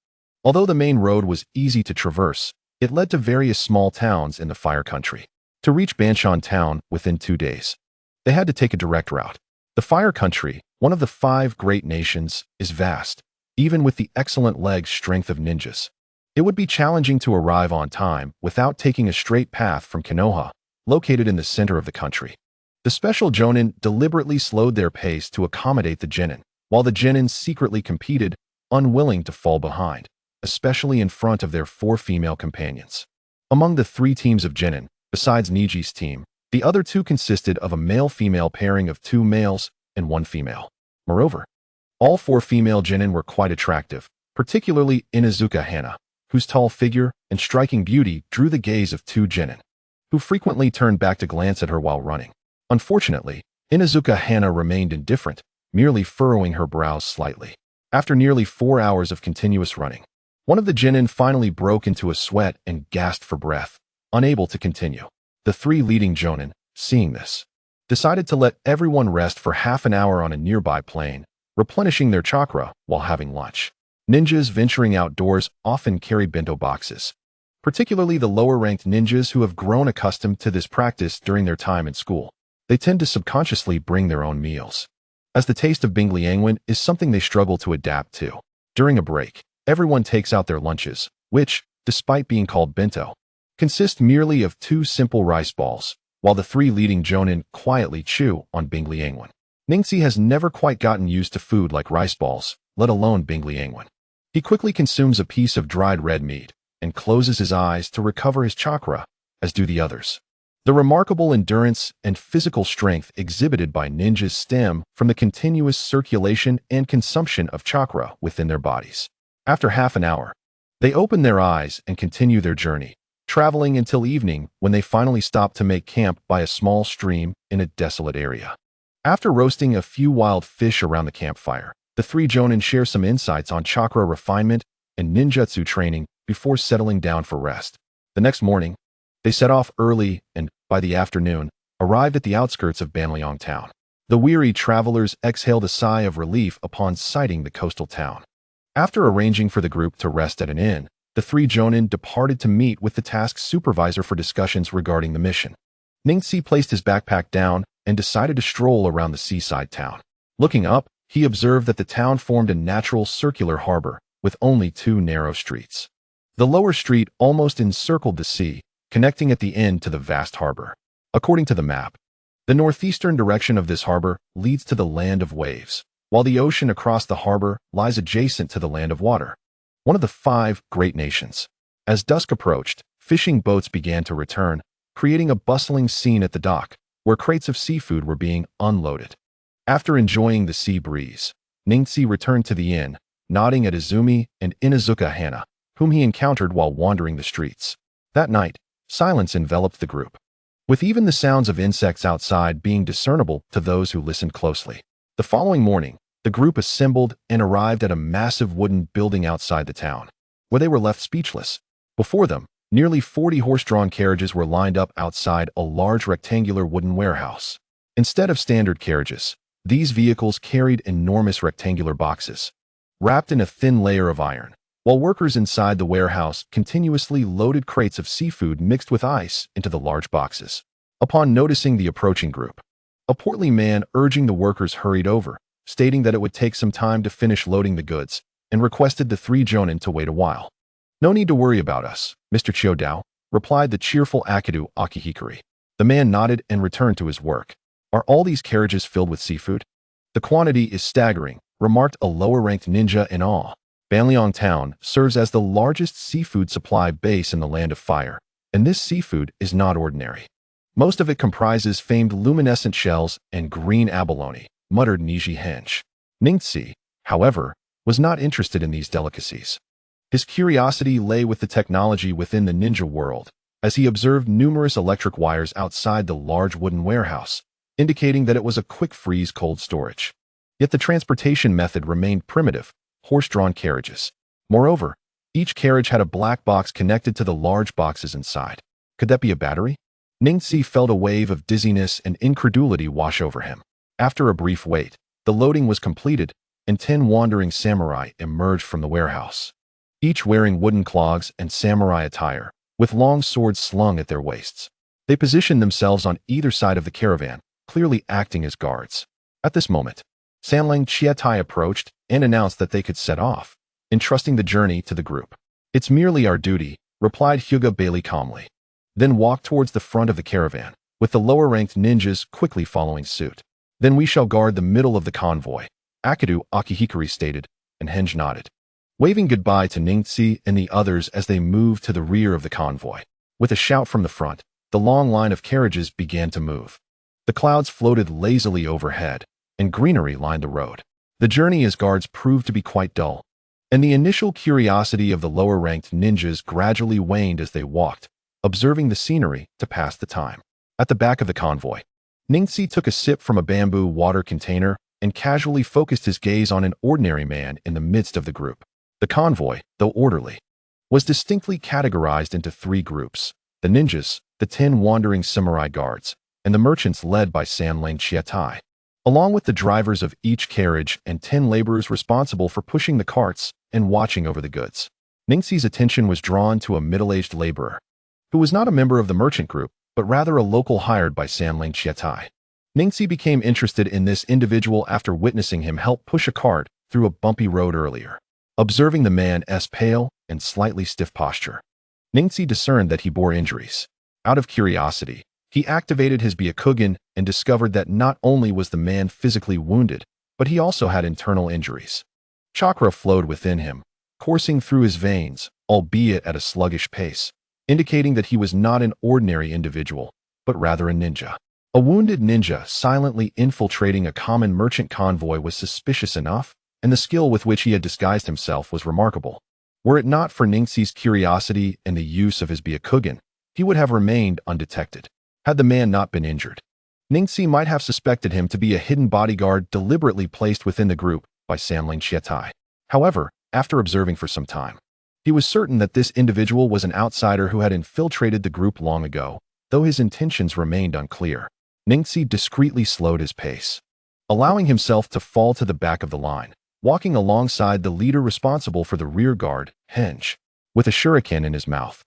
Although the main road was easy to traverse, it led to various small towns in the Fire Country. To reach Banshan Town within 2 days, they had to take a direct route. The Fire Country, one of the 5 great nations, is vast, even with the excellent leg strength of ninjas. It would be challenging to arrive on time without taking a straight path from Konoha, located in the center of the country. The special jonin deliberately slowed their pace to accommodate the genin, while the genin secretly competed, unwilling to fall behind, especially in front of their 4 female companions. Among the 3 teams of genin, besides Neji's team, the other 2 consisted of a male-female pairing of 2 males and 1 female. Moreover, all 4 female genin were quite attractive, particularly Inuzuka Hana, whose tall figure and striking beauty drew the gaze of 2 genin, who frequently turned back to glance at her while running. Unfortunately, Inuzuka Hana remained indifferent, merely furrowing her brows slightly. After nearly 4 hours of continuous running, one of the genin finally broke into a sweat and gasped for breath, unable to continue. The 3 leading jonin, seeing this, decided to let everyone rest for half an hour on a nearby plain, replenishing their chakra while having lunch. Ninjas venturing outdoors often carry bento boxes, particularly the lower-ranked ninjas who have grown accustomed to this practice during their time in school. They tend to subconsciously bring their own meals, as the taste of bingliangwen is something they struggle to adapt to. During a break, everyone takes out their lunches, which, despite being called bento, consist merely of 2 simple rice balls, while the 3 leading jonin quietly chew on bingliangwen. Ningxi has never quite gotten used to food like rice balls, let alone bingliangwen. He quickly consumes a piece of dried red meat and closes his eyes to recover his chakra, as do the others. The remarkable endurance and physical strength exhibited by ninjas stem from the continuous circulation and consumption of chakra within their bodies. After half an hour, they open their eyes and continue their journey, traveling until evening when they finally stop to make camp by a small stream in a desolate area. After roasting a few wild fish around the campfire, the 3 jonin share some insights on chakra refinement and ninjutsu training before settling down for rest. The next morning, they set off early and, by the afternoon, arrived at the outskirts of Banliang Town. The weary travelers exhaled a sigh of relief upon sighting the coastal town. After arranging for the group to rest at an inn, the 3 jonin departed to meet with the task supervisor for discussions regarding the mission. Ningxi placed his backpack down and decided to stroll around the seaside town. Looking up, he observed that the town formed a natural circular harbor with only 2 narrow streets. The lower street almost encircled the sea, connecting at the end to the vast harbor. According to the map, the northeastern direction of this harbor leads to the land of waves, while the ocean across the harbor lies adjacent to the land of water, one of the 5 great nations. As dusk approached, fishing boats began to return, creating a bustling scene at the dock, where crates of seafood were being unloaded. After enjoying the sea breeze, Ningxi returned to the inn, nodding at Izumi and Inuzuka Hana, whom he encountered while wandering the streets. That night, silence enveloped the group, with even the sounds of insects outside being discernible to those who listened closely. The following morning, the group assembled and arrived at a massive wooden building outside the town, where they were left speechless. Before them, nearly 40 horse-drawn carriages were lined up outside a large rectangular wooden warehouse. Instead of standard carriages, these vehicles carried enormous rectangular boxes, wrapped in a thin layer of iron, while workers inside the warehouse continuously loaded crates of seafood mixed with ice into the large boxes. Upon noticing the approaching group, a portly man urging the workers hurried over, stating that it would take some time to finish loading the goods, and requested the three jonin to wait a while. "No need to worry about us, Mr. Chiodao," replied the cheerful Akadu Akihikari. The man nodded and returned to his work. "Are all these carriages filled with seafood?" "The quantity is staggering," remarked a lower-ranked ninja in awe. Banliang Town serves as the largest seafood supply base in the Land of Fire, and this seafood is not ordinary. Most of it comprises famed luminescent shells and green abalone, muttered Neji Hench. Ningxi, however, was not interested in these delicacies. His curiosity lay with the technology within the ninja world, as he observed numerous electric wires outside the large wooden warehouse, indicating that it was a quick freeze cold storage. Yet the transportation method remained primitive, horse-drawn carriages. Moreover, each carriage had a black box connected to the large boxes inside. Could that be a battery? Ningxi felt a wave of dizziness and incredulity wash over him. After a brief wait, the loading was completed, and 10 wandering samurai emerged from the warehouse, each wearing wooden clogs and samurai attire, with long swords slung at their waists. They positioned themselves on either side of the caravan, clearly acting as guards. At this moment, Sanlang Chiatai approached and announced that they could set off, entrusting the journey to the group. "It's merely our duty," replied Hyuga Bailey calmly, then walked towards the front of the caravan, with the lower-ranked ninjas quickly following suit. "Then we shall guard the middle of the convoy," Akadu Akihikari stated, and Henge nodded, waving goodbye to Ningxi and the others as they moved to the rear of the convoy. With a shout from the front, the long line of carriages began to move. The clouds floated lazily overhead, and greenery lined the road. The journey as guards proved to be quite dull, and the initial curiosity of the lower-ranked ninjas gradually waned as they walked, observing the scenery to pass the time. At the back of the convoy, Ningxi took a sip from a bamboo water container and casually focused his gaze on an ordinary man in the midst of the group. The convoy, though orderly, was distinctly categorized into 3 groups: the ninjas, the 10 wandering samurai guards, and the merchants led by Sanlang Chiatai, along with the drivers of each carriage and 10 laborers responsible for pushing the carts and watching over the goods. Ningxi's attention was drawn to a middle-aged laborer, who was not a member of the merchant group, but rather a local hired by Sanlang Chiatai. Ningxi became interested in this individual after witnessing him help push a cart through a bumpy road earlier. Observing the man's pale and slightly stiff posture, Ningxi discerned that he bore injuries. Out of curiosity, he activated his Byakugan and discovered that not only was the man physically wounded, but he also had internal injuries. Chakra flowed within him, coursing through his veins, albeit at a sluggish pace, indicating that he was not an ordinary individual, but rather a ninja. A wounded ninja silently infiltrating a common merchant convoy was suspicious enough, and the skill with which he had disguised himself was remarkable. Were it not for Ningxi's curiosity and the use of his Byakugan, he would have remained undetected. Had the man not been injured, Ningxi might have suspected him to be a hidden bodyguard deliberately placed within the group by Sanlang Chiatai. However, after observing for some time, he was certain that this individual was an outsider who had infiltrated the group long ago, though his intentions remained unclear. Ningxi discreetly slowed his pace, allowing himself to fall to the back of the line, walking alongside the leader responsible for the rear guard, Henge, with a shuriken in his mouth.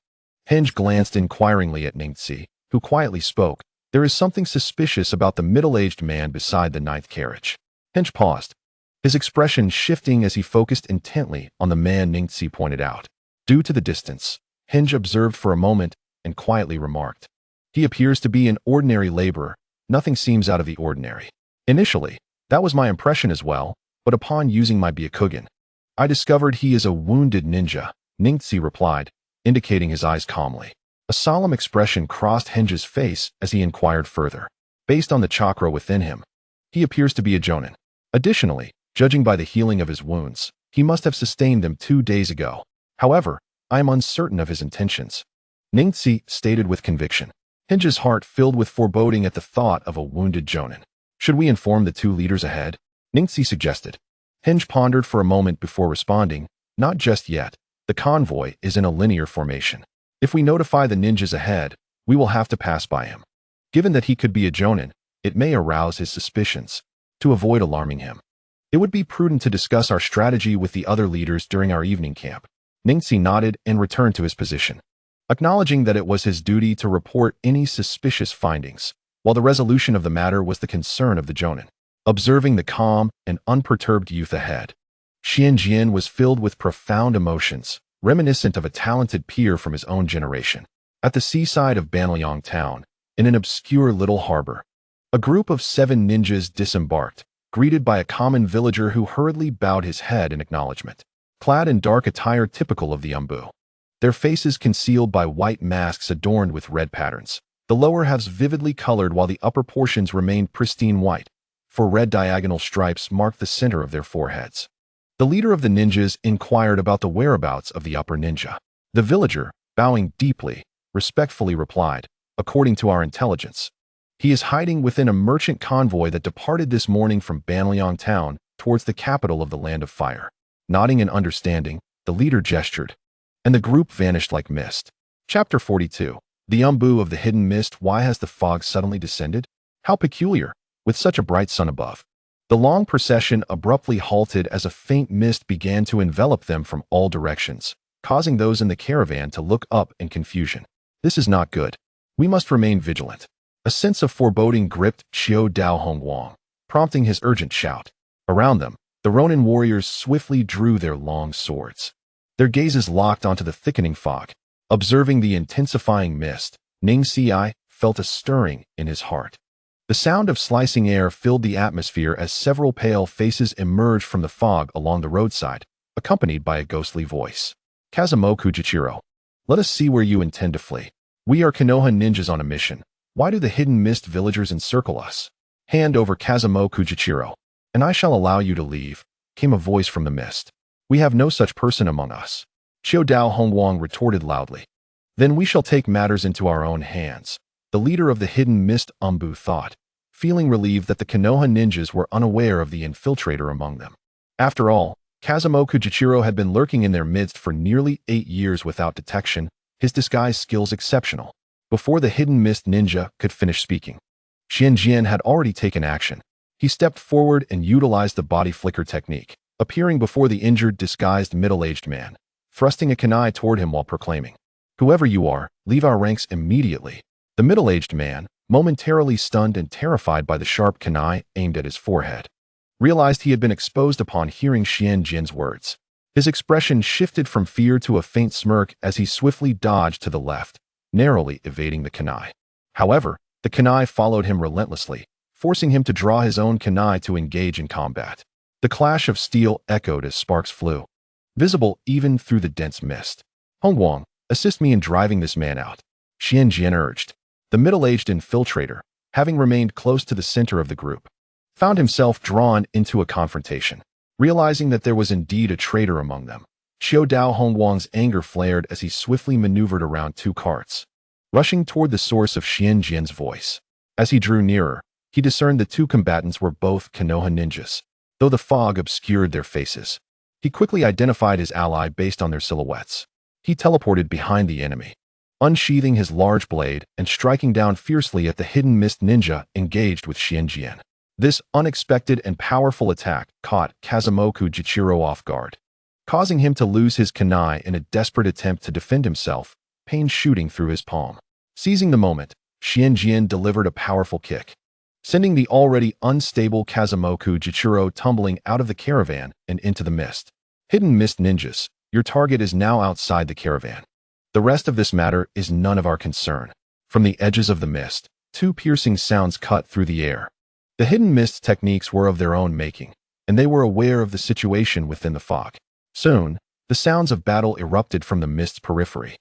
Henge glanced inquiringly at Ningxi, who quietly spoke, "There is something suspicious about the middle-aged man beside the 9th carriage." Henge paused, his expression shifting as he focused intently on the man Ningxi pointed out. Due to the distance, Henge observed for a moment and quietly remarked, "He appears to be an ordinary laborer. Nothing seems out of the ordinary." Initially, that was my impression as well, but upon using my Byakugan, I discovered he is a wounded ninja, Ningxi replied, indicating his eyes calmly. A solemn expression crossed Hinge's face as he inquired further. Based on the chakra within him, he appears to be a jonin. Additionally, judging by the healing of his wounds, he must have sustained them 2 days ago. However, I am uncertain of his intentions, Ningxi stated with conviction. Hinge's heart filled with foreboding at the thought of a wounded jonin. Should we inform the 2 leaders ahead? Ningxi suggested. Hinge pondered for a moment before responding, not just yet. The convoy is in a linear formation. If we notify the ninjas ahead, we will have to pass by him. Given that he could be a jonin, it may arouse his suspicions. To avoid alarming him, it would be prudent to discuss our strategy with the other leaders during our evening camp. Ningxi nodded and returned to his position, acknowledging that it was his duty to report any suspicious findings, while the resolution of the matter was the concern of the jonin. Observing the calm and unperturbed youth ahead, Xianjian was filled with profound emotions, reminiscent of a talented peer from his own generation. At the seaside of Banliang town, in an obscure little harbor, a group of 7 ninjas disembarked, greeted by a common villager who hurriedly bowed his head in acknowledgement. Clad in dark attire typical of the Umbu, their faces concealed by white masks adorned with red patterns, the lower halves vividly colored while the upper portions remained pristine white, for red diagonal stripes marked the center of their foreheads. The leader of the ninjas inquired about the whereabouts of the upper ninja. The villager, bowing deeply, respectfully replied, "According to our intelligence, he is hiding within a merchant convoy that departed this morning from Banliang town towards the capital of the Land of Fire." Nodding in understanding, the leader gestured, and the group vanished like mist. Chapter 42. The Umbu of the Hidden Mist. Why has the fog suddenly descended? How peculiar, with such a bright sun above. The long procession abruptly halted as a faint mist began to envelop them from all directions, causing those in the caravan to look up in confusion. This is not good. We must remain vigilant. A sense of foreboding gripped Xiao Dao Hongwang, prompting his urgent shout. Around them, the Ronin warriors swiftly drew their long swords. Their gazes locked onto the thickening fog. Observing the intensifying mist, Ningxi felt a stirring in his heart. The sound of slicing air filled the atmosphere as several pale faces emerged from the fog along the roadside, accompanied by a ghostly voice. "Kazumoku Jichiro, let us see where you intend to flee. We are Konoha ninjas on a mission. Why do the hidden mist villagers encircle us? Hand over Kazumoku Jichiro, and I shall allow you to leave," came a voice from the mist. "We have no such person among us," Xiao Dao Hongwang retorted loudly. "Then we shall take matters into our own hands," the leader of the hidden mist Umbu thought, feeling relieved that the Konoha ninjas were unaware of the infiltrator among them. After all, Kazumoku Jichiro had been lurking in their midst for nearly 8 years without detection, his disguise skills exceptional. Before the hidden mist ninja could finish speaking, Xianjian had already taken action. He stepped forward and utilized the body flicker technique, appearing before the injured, disguised middle-aged man, thrusting a kunai toward him while proclaiming, "Whoever you are, leave our ranks immediately." The middle-aged man, momentarily stunned and terrified by the sharp kunai aimed at his forehead, realized he had been exposed upon hearing Xianjian's words. His expression shifted from fear to a faint smirk as he swiftly dodged to the left, narrowly evading the kunai. However, the kunai followed him relentlessly, forcing him to draw his own kunai to engage in combat. The clash of steel echoed as sparks flew, visible even through the dense mist. "Hongwang, assist me in driving this man out," Xianjian urged. The middle-aged infiltrator, having remained close to the center of the group, found himself drawn into a confrontation. Realizing that there was indeed a traitor among them, Xiao Dao Hongwang's anger flared as he swiftly maneuvered around 2 carts, rushing toward the source of Xianjian's voice. As he drew nearer, he discerned the 2 combatants were both Konoha ninjas, though the fog obscured their faces. He quickly identified his ally based on their silhouettes. He teleported behind the enemy, unsheathing his large blade and striking down fiercely at the hidden mist ninja engaged with Xianjian. This unexpected and powerful attack caught Kazumoku Jichiro off guard, causing him to lose his kunai in a desperate attempt to defend himself, pain shooting through his palm. Seizing the moment, Xianjian delivered a powerful kick, sending the already unstable Kazumoku Jichiro tumbling out of the caravan and into the mist. "Hidden mist ninjas, your target is now outside the caravan. The rest of this matter is none of our concern." From the edges of the mist, 2 piercing sounds cut through the air. The hidden mist techniques were of their own making, and they were aware of the situation within the fog. Soon, the sounds of battle erupted from the mist's periphery.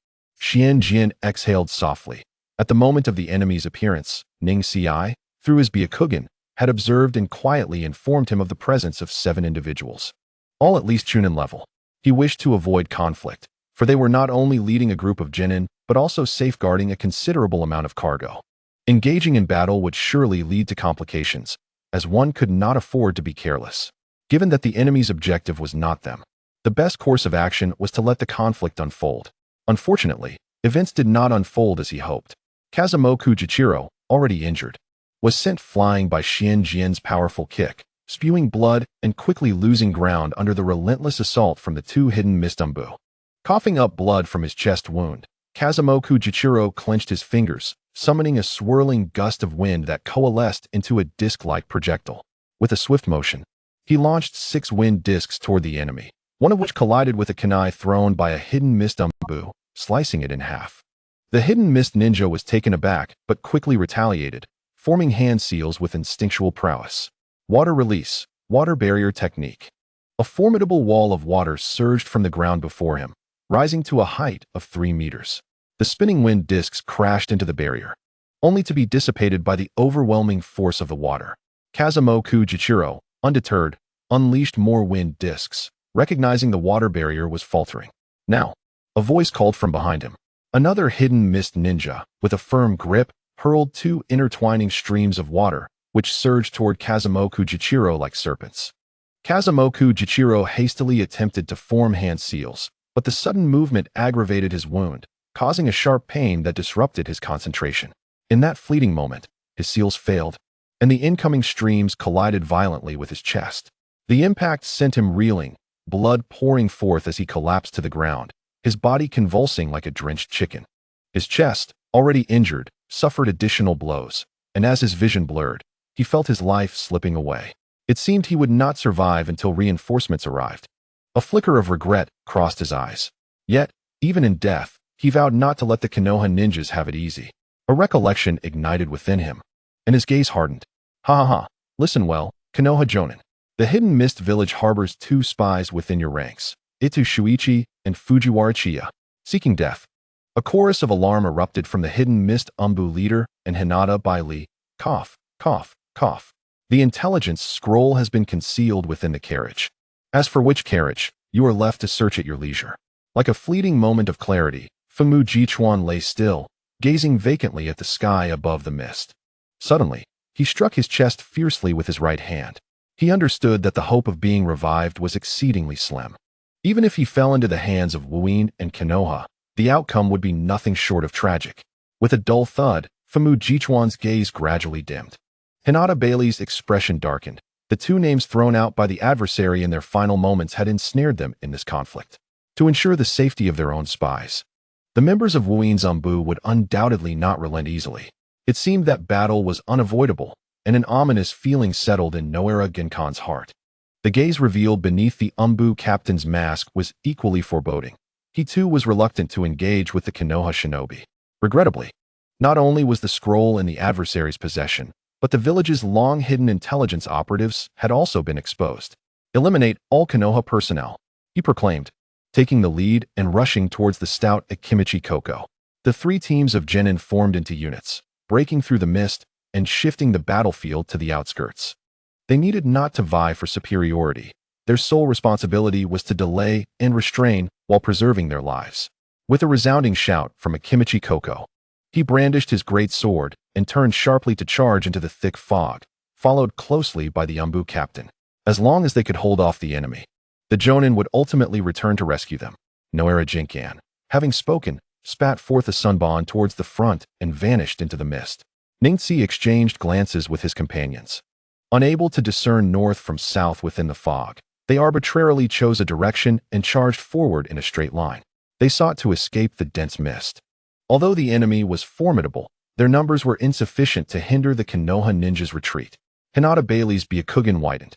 Xian Jian exhaled softly. At the moment of the enemy's appearance, Ning Ci, through his Byakugan, had observed and quietly informed him of the presence of 7 individuals, all at least Chunin level. He wished to avoid conflict, for they were not only leading a group of genin, but also safeguarding a considerable amount of cargo. Engaging in battle would surely lead to complications, as one could not afford to be careless. Given that the enemy's objective was not them, the best course of action was to let the conflict unfold. Unfortunately, events did not unfold as he hoped. Kazimoku Jichiro, already injured, was sent flying by Xian Jian's powerful kick, spewing blood and quickly losing ground under the relentless assault from the 2 hidden mist umbu. Coughing up blood from his chest wound, Kazimoku Jichiro clenched his fingers, summoning a swirling gust of wind that coalesced into a disc-like projectile. With a swift motion, he launched 6 wind discs toward the enemy, one of which collided with a kunai thrown by a hidden mist umbu, slicing it in half. The hidden mist ninja was taken aback, but quickly retaliated, forming hand seals with instinctual prowess. Water release, water barrier technique. A formidable wall of water surged from the ground before him, rising to a height of 3 meters. The spinning wind discs crashed into the barrier, only to be dissipated by the overwhelming force of the water. Kazimoku Jichiro, undeterred, unleashed more wind discs, recognizing the water barrier was faltering. Now, a voice called from behind him. Another hidden mist ninja, with a firm grip, hurled 2 intertwining streams of water, which surged toward Kazimoku Jichiro like serpents. Kazimoku Jichiro hastily attempted to form hand seals, but the sudden movement aggravated his wound, causing a sharp pain that disrupted his concentration. In that fleeting moment, his seals failed, and the incoming streams collided violently with his chest. The impact sent him reeling, blood pouring forth as he collapsed to the ground, his body convulsing like a drenched chicken. His chest, already injured, suffered additional blows, and as his vision blurred, he felt his life slipping away. It seemed he would not survive until reinforcements arrived. A flicker of regret crossed his eyes. Yet, even in death, he vowed not to let the Konoha ninjas have it easy. A recollection ignited within him, and his gaze hardened. Ha ha ha, listen well, Konoha Jonin. The Hidden Mist Village harbors 2 spies within your ranks, Itu Shuichi and Fujiwara Chiya, seeking death. A chorus of alarm erupted from the Hidden Mist Umbu leader and Hinata by Lee. Cough, cough, cough. The intelligence scroll has been concealed within the carriage. As for which carriage, you are left to search at your leisure. Like a fleeting moment of clarity, Fumu Jichuan lay still, gazing vacantly at the sky above the mist. Suddenly, he struck his chest fiercely with his right hand. He understood that the hope of being revived was exceedingly slim. Even if he fell into the hands of Wuin and Konoha, the outcome would be nothing short of tragic. With a dull thud, Fumu Jichuan's gaze gradually dimmed. Hinata Bailey's expression darkened. The 2 names thrown out by the adversary in their final moments had ensnared them in this conflict. To ensure the safety of their own spies, the members of Wuin's Umbu would undoubtedly not relent easily. It seemed that battle was unavoidable, and an ominous feeling settled in Noera Genkan's heart. The gaze revealed beneath the Umbu captain's mask was equally foreboding. He too was reluctant to engage with the Konoha shinobi. Regrettably, not only was the scroll in the adversary's possession, but the village's long-hidden intelligence operatives had also been exposed. Eliminate all Konoha personnel, he proclaimed, taking the lead and rushing towards the stout Akimichi Koko. The 3 teams of genin formed into units, breaking through the mist and shifting the battlefield to the outskirts. They needed not to vie for superiority. Their sole responsibility was to delay and restrain while preserving their lives. With a resounding shout from Akimichi Koko, he brandished his great sword and turned sharply to charge into the thick fog, followed closely by the Umbu captain. As long as they could hold off the enemy, the Jonin would ultimately return to rescue them. Noera Jinkan, having spoken, spat forth a sunbon towards the front and vanished into the mist. Ningxi exchanged glances with his companions. Unable to discern north from south within the fog, they arbitrarily chose a direction and charged forward in a straight line. They sought to escape the dense mist. Although the enemy was formidable, their numbers were insufficient to hinder the Konoha ninjas' retreat. Hinata Bailey's Byakugan widened.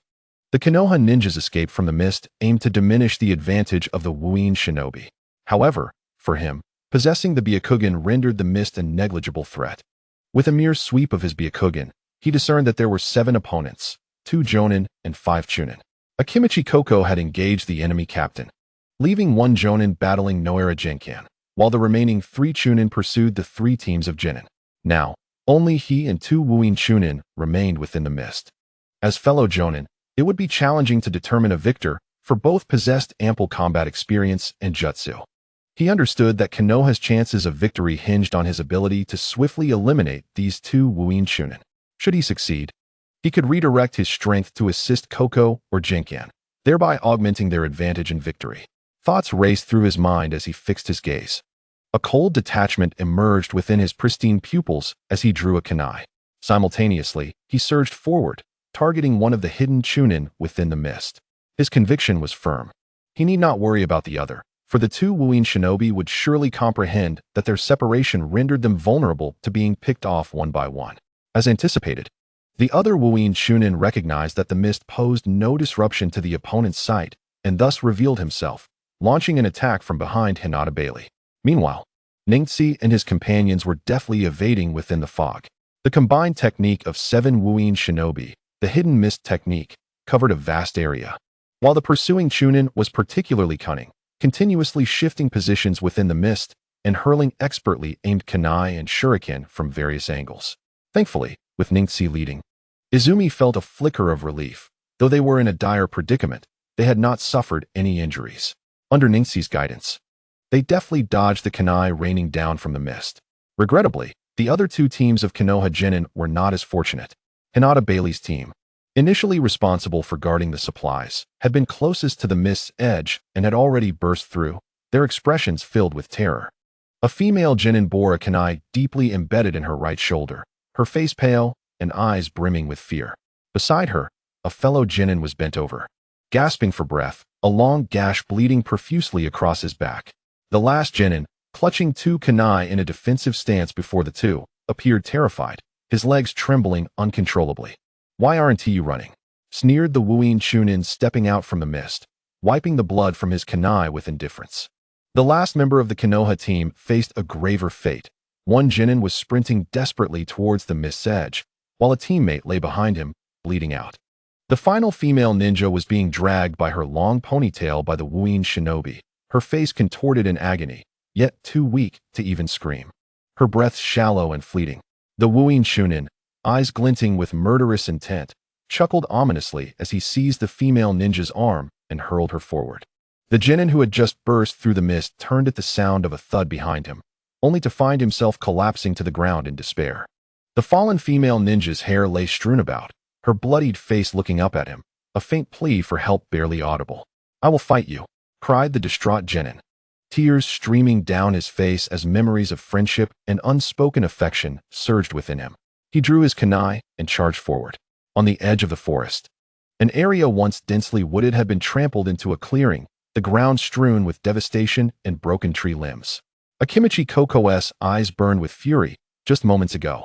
The Konoha ninjas' escape from the mist aimed to diminish the advantage of the Wuin shinobi. However, for him, possessing the Byakugan rendered the mist a negligible threat. With a mere sweep of his Byakugan, he discerned that there were 7 opponents, 2 Jonin and 5 Chunin. Akimichi Koko had engaged the enemy captain, leaving 1 Jonin battling Noera Jinkan. while the remaining 3 Chunin pursued the 3 teams of Genin. Now, only he and 2 Wuin Chunin remained within the mist. As fellow Jonin, it would be challenging to determine a victor, for both possessed ample combat experience and jutsu. He understood that Konoha's chances of victory hinged on his ability to swiftly eliminate these 2 Wuin Chunin. Should he succeed, he could redirect his strength to assist Koko or Jinkan, thereby augmenting their advantage in victory. Thoughts raced through his mind as he fixed his gaze. A cold detachment emerged within his pristine pupils as he drew a kunai. Simultaneously, he surged forward, targeting one of the hidden Chunin within the mist. His conviction was firm. He need not worry about the other, for the 2 Wuin shinobi would surely comprehend that their separation rendered them vulnerable to being picked off one by one. As anticipated, the other Wuin Chunin recognized that the mist posed no disruption to the opponent's sight and thus revealed himself, launching an attack from behind Hinata Bailey. Meanwhile, Ningxi and his companions were deftly evading within the fog. The combined technique of 7 Wuin shinobi, the hidden mist technique, covered a vast area. While the pursuing Chunin was particularly cunning, continuously shifting positions within the mist and hurling expertly aimed kunai and shuriken from various angles. Thankfully, with Ningxi leading, Izumi felt a flicker of relief. Though they were in a dire predicament, they had not suffered any injuries. Under Ningxi's guidance, they deftly dodged the kunai raining down from the mist. Regrettably, the other 2 teams of Konoha Genin were not as fortunate. Hinata Bailey's team, initially responsible for guarding the supplies, had been closest to the mist's edge and had already burst through, their expressions filled with terror. A female Genin bore a kunai deeply embedded in her right shoulder, her face pale and eyes brimming with fear. Beside her, a fellow Genin was bent over, gasping for breath, a long gash bleeding profusely across his back. The last Genin, clutching 2 kunai in a defensive stance before the 2, appeared terrified, his legs trembling uncontrollably. "Why aren't you running?" sneered the Wuin Chunin, stepping out from the mist, wiping the blood from his kunai with indifference. The last member of the Konoha team faced a graver fate. One Genin was sprinting desperately towards the mist's edge, while a teammate lay behind him, bleeding out. The final female ninja was being dragged by her long ponytail by the Wuin shinobi, her face contorted in agony, yet too weak to even scream. Her breath shallow and fleeting. The Wuin Chunin, eyes glinting with murderous intent, chuckled ominously as he seized the female ninja's arm and hurled her forward. The Genin who had just burst through the mist turned at the sound of a thud behind him, only to find himself collapsing to the ground in despair. The fallen female ninja's hair lay strewn about, her bloodied face looking up at him, a faint plea for help barely audible. "I will fight you," cried the distraught Genin, tears streaming down his face as memories of friendship and unspoken affection surged within him. He drew his kunai and charged forward. On the edge of the forest, an area once densely wooded had been trampled into a clearing, the ground strewn with devastation and broken tree limbs. Akimichi Koko's eyes burned with fury. Just moments ago,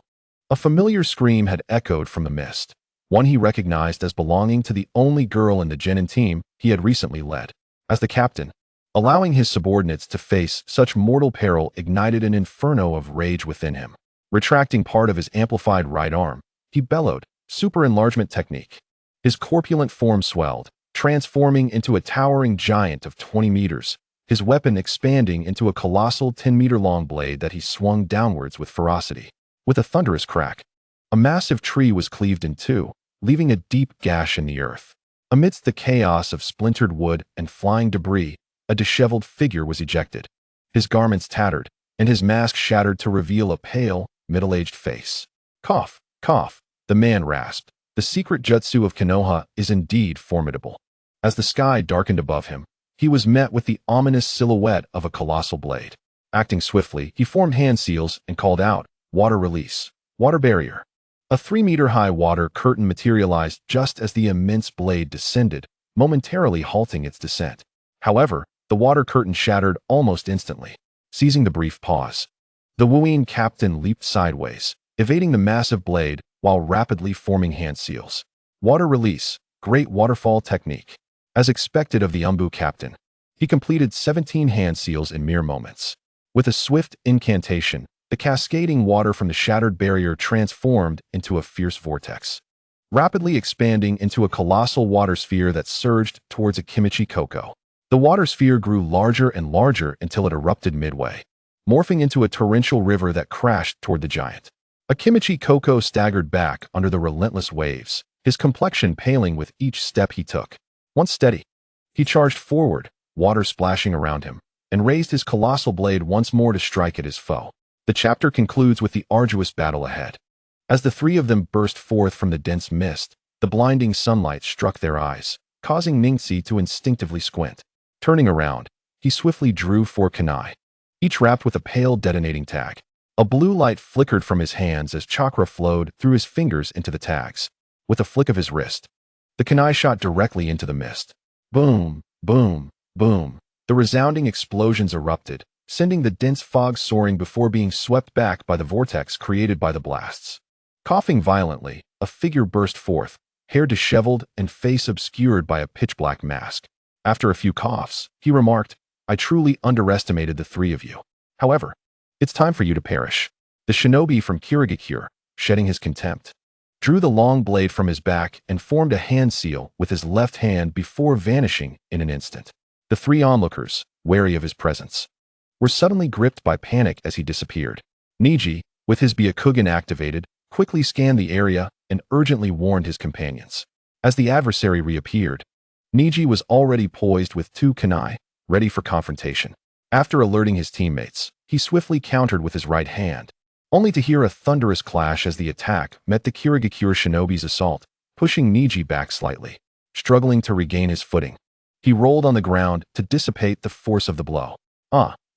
a familiar scream had echoed from the mist, one he recognized as belonging to the only girl in the Genin team he had recently led. As the captain, allowing his subordinates to face such mortal peril ignited an inferno of rage within him. Retracting part of his amplified right arm, he bellowed, super enlargement technique. His corpulent form swelled, transforming into a towering giant of 20 meters, his weapon expanding into a colossal 10-meter-long blade that he swung downwards with ferocity. With a thunderous crack, a massive tree was cleaved in 2, leaving a deep gash in the earth. Amidst the chaos of splintered wood and flying debris, a disheveled figure was ejected. His garments tattered, and his mask shattered to reveal a pale, middle-aged face. "Cough, cough," the man rasped. "The secret jutsu of Konoha is indeed formidable." As the sky darkened above him, he was met with the ominous silhouette of a colossal blade. Acting swiftly, he formed hand seals and called out, "Water release, water barrier." A 3-meter-high water curtain materialized just as the immense blade descended, momentarily halting its descent. However, the water curtain shattered almost instantly. Seizing the brief pause, the Wuin captain leaped sideways, evading the massive blade while rapidly forming hand seals. Water release, great waterfall technique. As expected of the Umbu captain, he completed 17 hand seals in mere moments. With a swift incantation, the cascading water from the shattered barrier transformed into a fierce vortex, rapidly expanding into a colossal water sphere that surged towards Akimichi Koko. The water sphere grew larger and larger until it erupted midway. morphing into a torrential river that crashed toward the giant. Akimichi Koko staggered back under the relentless waves, his complexion paling with each step he took. Once steady, he charged forward, water splashing around him, and raised his colossal blade once more to strike at his foe. The chapter concludes with the arduous battle ahead. As the three of them burst forth from the dense mist, the blinding sunlight struck their eyes, causing Ningxi to instinctively squint. Turning around, he swiftly drew four kunai, each wrapped with a pale detonating tag. A blue light flickered from his hands as chakra flowed through his fingers into the tags. With a flick of his wrist, the kunai shot directly into the mist. Boom, boom, boom. The resounding explosions erupted, sending the dense fog soaring before being swept back by the vortex created by the blasts. Coughing violently, a figure burst forth, hair disheveled and face obscured by a pitch-black mask. After a few coughs, he remarked, "I truly underestimated the three of you. However, it's time for you to perish." The shinobi from Kirigakure, shedding his contempt, drew the long blade from his back and formed a hand seal with his left hand before vanishing in an instant. The three onlookers, wary of his presence, were suddenly gripped by panic as he disappeared. Neji, with his Byakugan activated, quickly scanned the area and urgently warned his companions. As the adversary reappeared, Neji was already poised with two kunai, ready for confrontation. After alerting his teammates, he swiftly countered with his right hand, only to hear a thunderous clash as the attack met the Kirigakure shinobi's assault, pushing Neji back slightly. Struggling to regain his footing, he rolled on the ground to dissipate the force of the blow.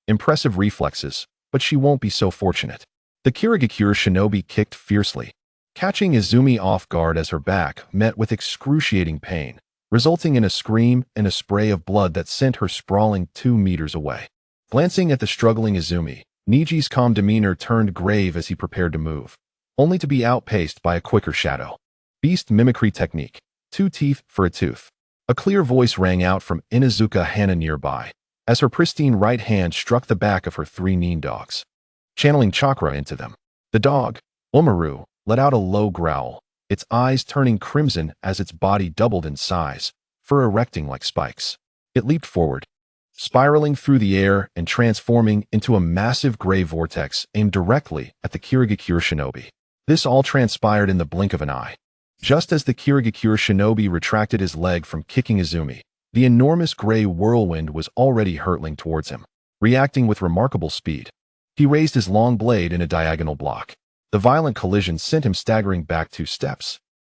Impressive reflexes, but she won't be so fortunate. The Kirigakure shinobi kicked fiercely, catching Izumi off guard as her back met with excruciating pain, resulting in a scream and a spray of blood that sent her sprawling 2 meters away. Glancing at the struggling Izumi, Niji's calm demeanor turned grave as he prepared to move, only to be outpaced by a quicker shadow. Beast mimicry technique. 2 teeth for a tooth. A clear voice rang out from Inuzuka Hana nearby, as her pristine right hand struck the back of her 3 nin dogs, channeling chakra into them. The dog, Omaru, let out a low growl, its eyes turning crimson as its body doubled in size, fur erecting like spikes. It leaped forward, spiraling through the air and transforming into a massive gray vortex aimed directly at the Kirigakure shinobi. This all transpired in the blink of an eye. Just as the Kirigakure shinobi retracted his leg from kicking Izumi, the enormous gray whirlwind was already hurtling towards him. Reacting with remarkable speed, he raised his long blade in a diagonal block. The violent collision sent him staggering back 2 steps,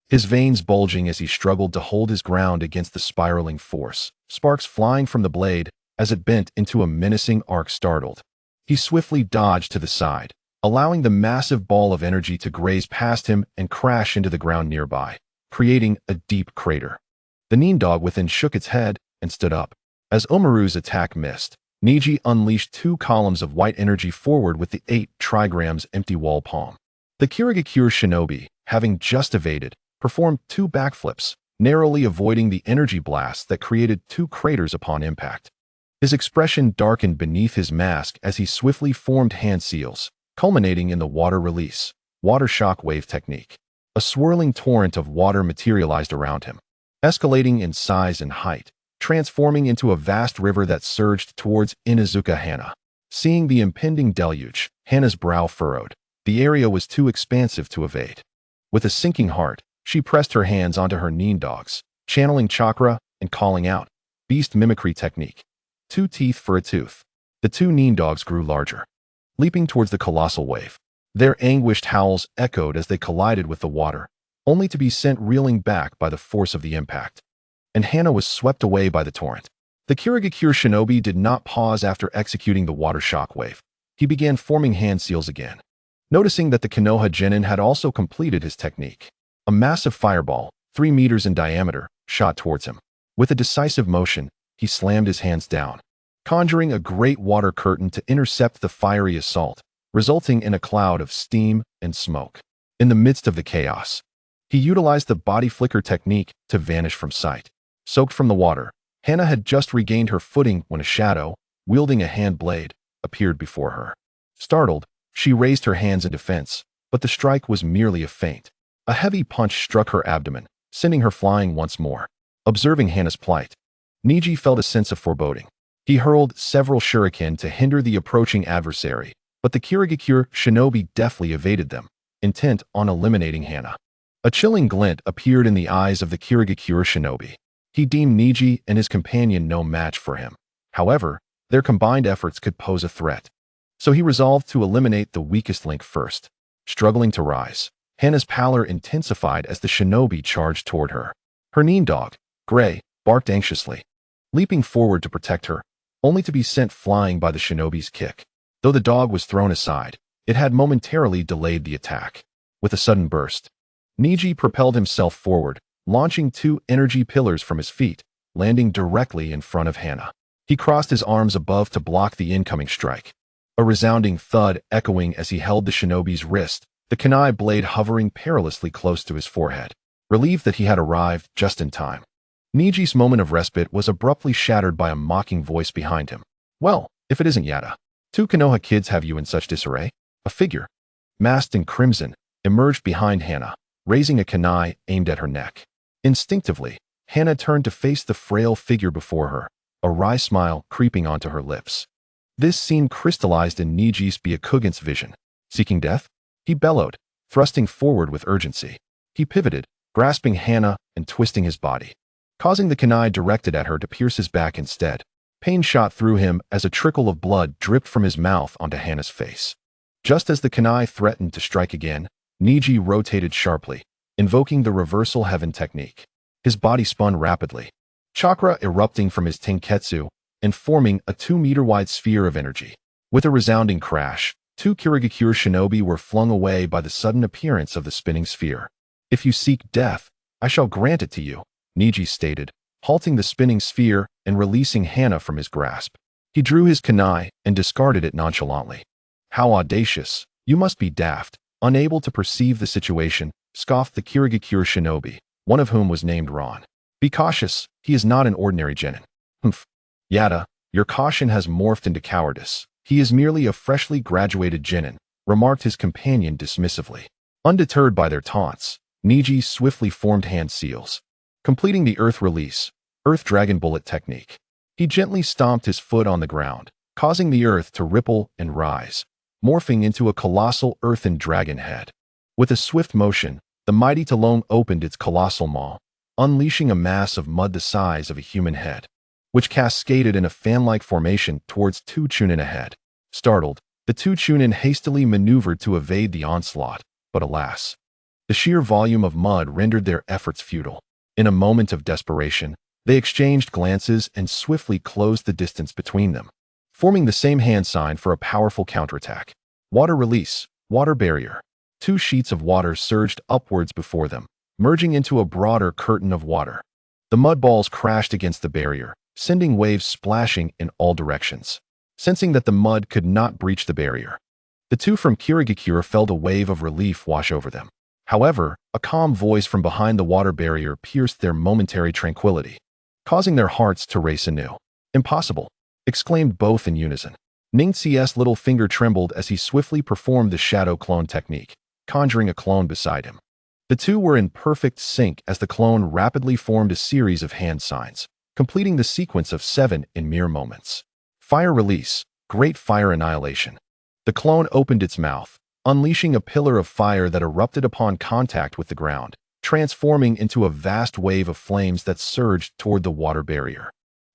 his veins bulging as he struggled to hold his ground against the spiraling force, sparks flying from the blade as it bent into a menacing arc. Startled, he swiftly dodged to the side, allowing the massive ball of energy to graze past him and crash into the ground nearby, creating a deep crater. The nin dog within shook its head and stood up. As Omaru's attack missed, Neji unleashed 2 columns of white energy forward with the 8 trigrams empty wall palm. The Kirigakure shinobi, having just evaded, performed 2 backflips, narrowly avoiding the energy blast that created 2 craters upon impact. His expression darkened beneath his mask as he swiftly formed hand seals, culminating in the water release, water shock wave technique. A swirling torrent of water materialized around him, escalating in size and height, transforming into a vast river that surged towards Inuzuka Hana. Seeing the impending deluge, Hana's brow furrowed. The area was too expansive to evade. With a sinking heart, she pressed her hands onto her nin dogs, channeling chakra and calling out, "Beast mimicry technique. 2 teeth for a tooth." The 2 nin dogs grew larger, leaping towards the colossal wave. Their anguished howls echoed as they collided with the water, only to be sent reeling back by the force of the impact. And Hana was swept away by the torrent. The Kirigakure shinobi did not pause after executing the water shock wave. He began forming hand seals again, noticing that the Konoha genin had also completed his technique. A massive fireball, 3 meters in diameter, shot towards him. With a decisive motion, he slammed his hands down, conjuring a great water curtain to intercept the fiery assault, resulting in a cloud of steam and smoke. In the midst of the chaos, he utilized the body flicker technique to vanish from sight. Soaked from the water, Hana had just regained her footing when a shadow, wielding a hand blade, appeared before her. Startled, she raised her hands in defense, but the strike was merely a feint. A heavy punch struck her abdomen, sending her flying once more. Observing Hana's plight, Neji felt a sense of foreboding. He hurled several shuriken to hinder the approaching adversary, but the Kirigakure shinobi deftly evaded them, intent on eliminating Hana. A chilling glint appeared in the eyes of the Kirigakure shinobi. He deemed Neji and his companion no match for him. However, their combined efforts could pose a threat. So he resolved to eliminate the weakest link first. Struggling to rise, Hana's pallor intensified as the shinobi charged toward her. Her neem dog, Gray, barked anxiously, leaping forward to protect her, only to be sent flying by the shinobi's kick. Though the dog was thrown aside, it had momentarily delayed the attack. With a sudden burst, Neji propelled himself forward, launching 2 energy pillars from his feet, landing directly in front of Hana. He crossed his arms above to block the incoming strike. A resounding thud echoing as he held the shinobi's wrist, the kunai blade hovering perilously close to his forehead. Relieved that he had arrived just in time, Neji's moment of respite was abruptly shattered by a mocking voice behind him. Well, if it isn't Yada. 2 Konoha kids have you in such disarray? A figure, masked in crimson, emerged behind Hana, raising a kunai aimed at her neck. Instinctively, Hana turned to face the frail figure before her, a wry smile creeping onto her lips. This scene crystallized in Neji's Byakugan's vision. Seeking death? He bellowed, thrusting forward with urgency. He pivoted, grasping Hana and twisting his body, causing the kunai directed at her to pierce his back instead. Pain shot through him as a trickle of blood dripped from his mouth onto Hana's face. Just as the kunai threatened to strike again, Neji rotated sharply, invoking the reversal heaven technique. His body spun rapidly, chakra erupting from his tenketsu and forming a 2-meter-wide sphere of energy. With a resounding crash, 2 Kirigakure shinobi were flung away by the sudden appearance of the spinning sphere. If you seek death, I shall grant it to you, Neji stated, halting the spinning sphere and releasing Hana from his grasp. He drew his kunai and discarded it nonchalantly. How audacious! You must be daft. Unable to perceive the situation, scoffed the Kirigakure shinobi, one of whom was named Ron. Be cautious, he is not an ordinary genin. Humph. Yada, your caution has morphed into cowardice. He is merely a freshly graduated genin, remarked his companion dismissively. Undeterred by their taunts, Neji swiftly formed hand seals, completing the earth release, earth dragon bullet technique. He gently stomped his foot on the ground, causing the earth to ripple and rise, morphing into a colossal earthen dragon head. With a swift motion, the mighty Talon opened its colossal maw, unleashing a mass of mud the size of a human head, which cascaded in a fan-like formation towards 2 Chunin ahead. Startled, the 2 Chunin hastily maneuvered to evade the onslaught, but alas, the sheer volume of mud rendered their efforts futile. In a moment of desperation, they exchanged glances and swiftly closed the distance between them, forming the same hand sign for a powerful counterattack. Water release, water barrier. 2 sheets of water surged upwards before them, merging into a broader curtain of water. The mud balls crashed against the barrier, sending waves splashing in all directions. Sensing that the mud could not breach the barrier, the 2 from Kirigakure felt a wave of relief wash over them. However, a calm voice from behind the water barrier pierced their momentary tranquility, causing their hearts to race anew. Impossible! Exclaimed both in unison. Ningxi's little finger trembled as he swiftly performed the shadow clone technique, conjuring a clone beside him. The 2 were in perfect sync as the clone rapidly formed a series of hand signs, completing the sequence of 7 in mere moments. Fire release, great fire annihilation. The clone opened its mouth, unleashing a pillar of fire that erupted upon contact with the ground, transforming into a vast wave of flames that surged toward the water barrier.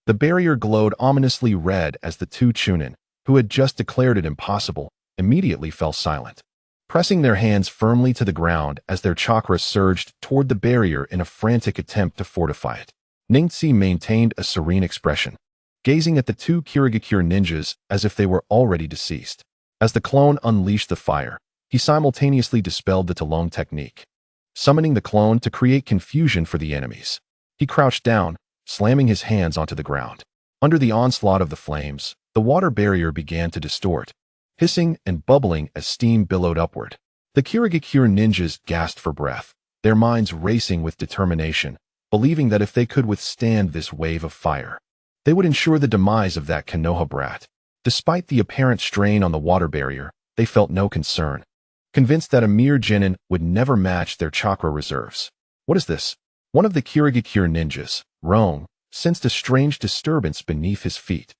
The barrier glowed ominously red as the 2 Chunin, who had just declared it impossible, immediately fell silent, pressing their hands firmly to the ground as their chakra surged toward the barrier in a frantic attempt to fortify it. Ningxi maintained a serene expression, gazing at the 2 Kirigakure ninjas as if they were already deceased. As the clone unleashed the fire, he simultaneously dispelled the Talon technique, summoning the clone to create confusion for the enemies. He crouched down, slamming his hands onto the ground. Under the onslaught of the flames, the water barrier began to distort, hissing and bubbling as steam billowed upward. The Kirigakure ninjas gasped for breath, their minds racing with determination, believing that if they could withstand this wave of fire, they would ensure the demise of that Konoha brat. Despite the apparent strain on the water barrier, they felt no concern, convinced that a mere genin would never match their chakra reserves. What is this? One of the Kirigakure ninjas, Rong, sensed a strange disturbance beneath his feet.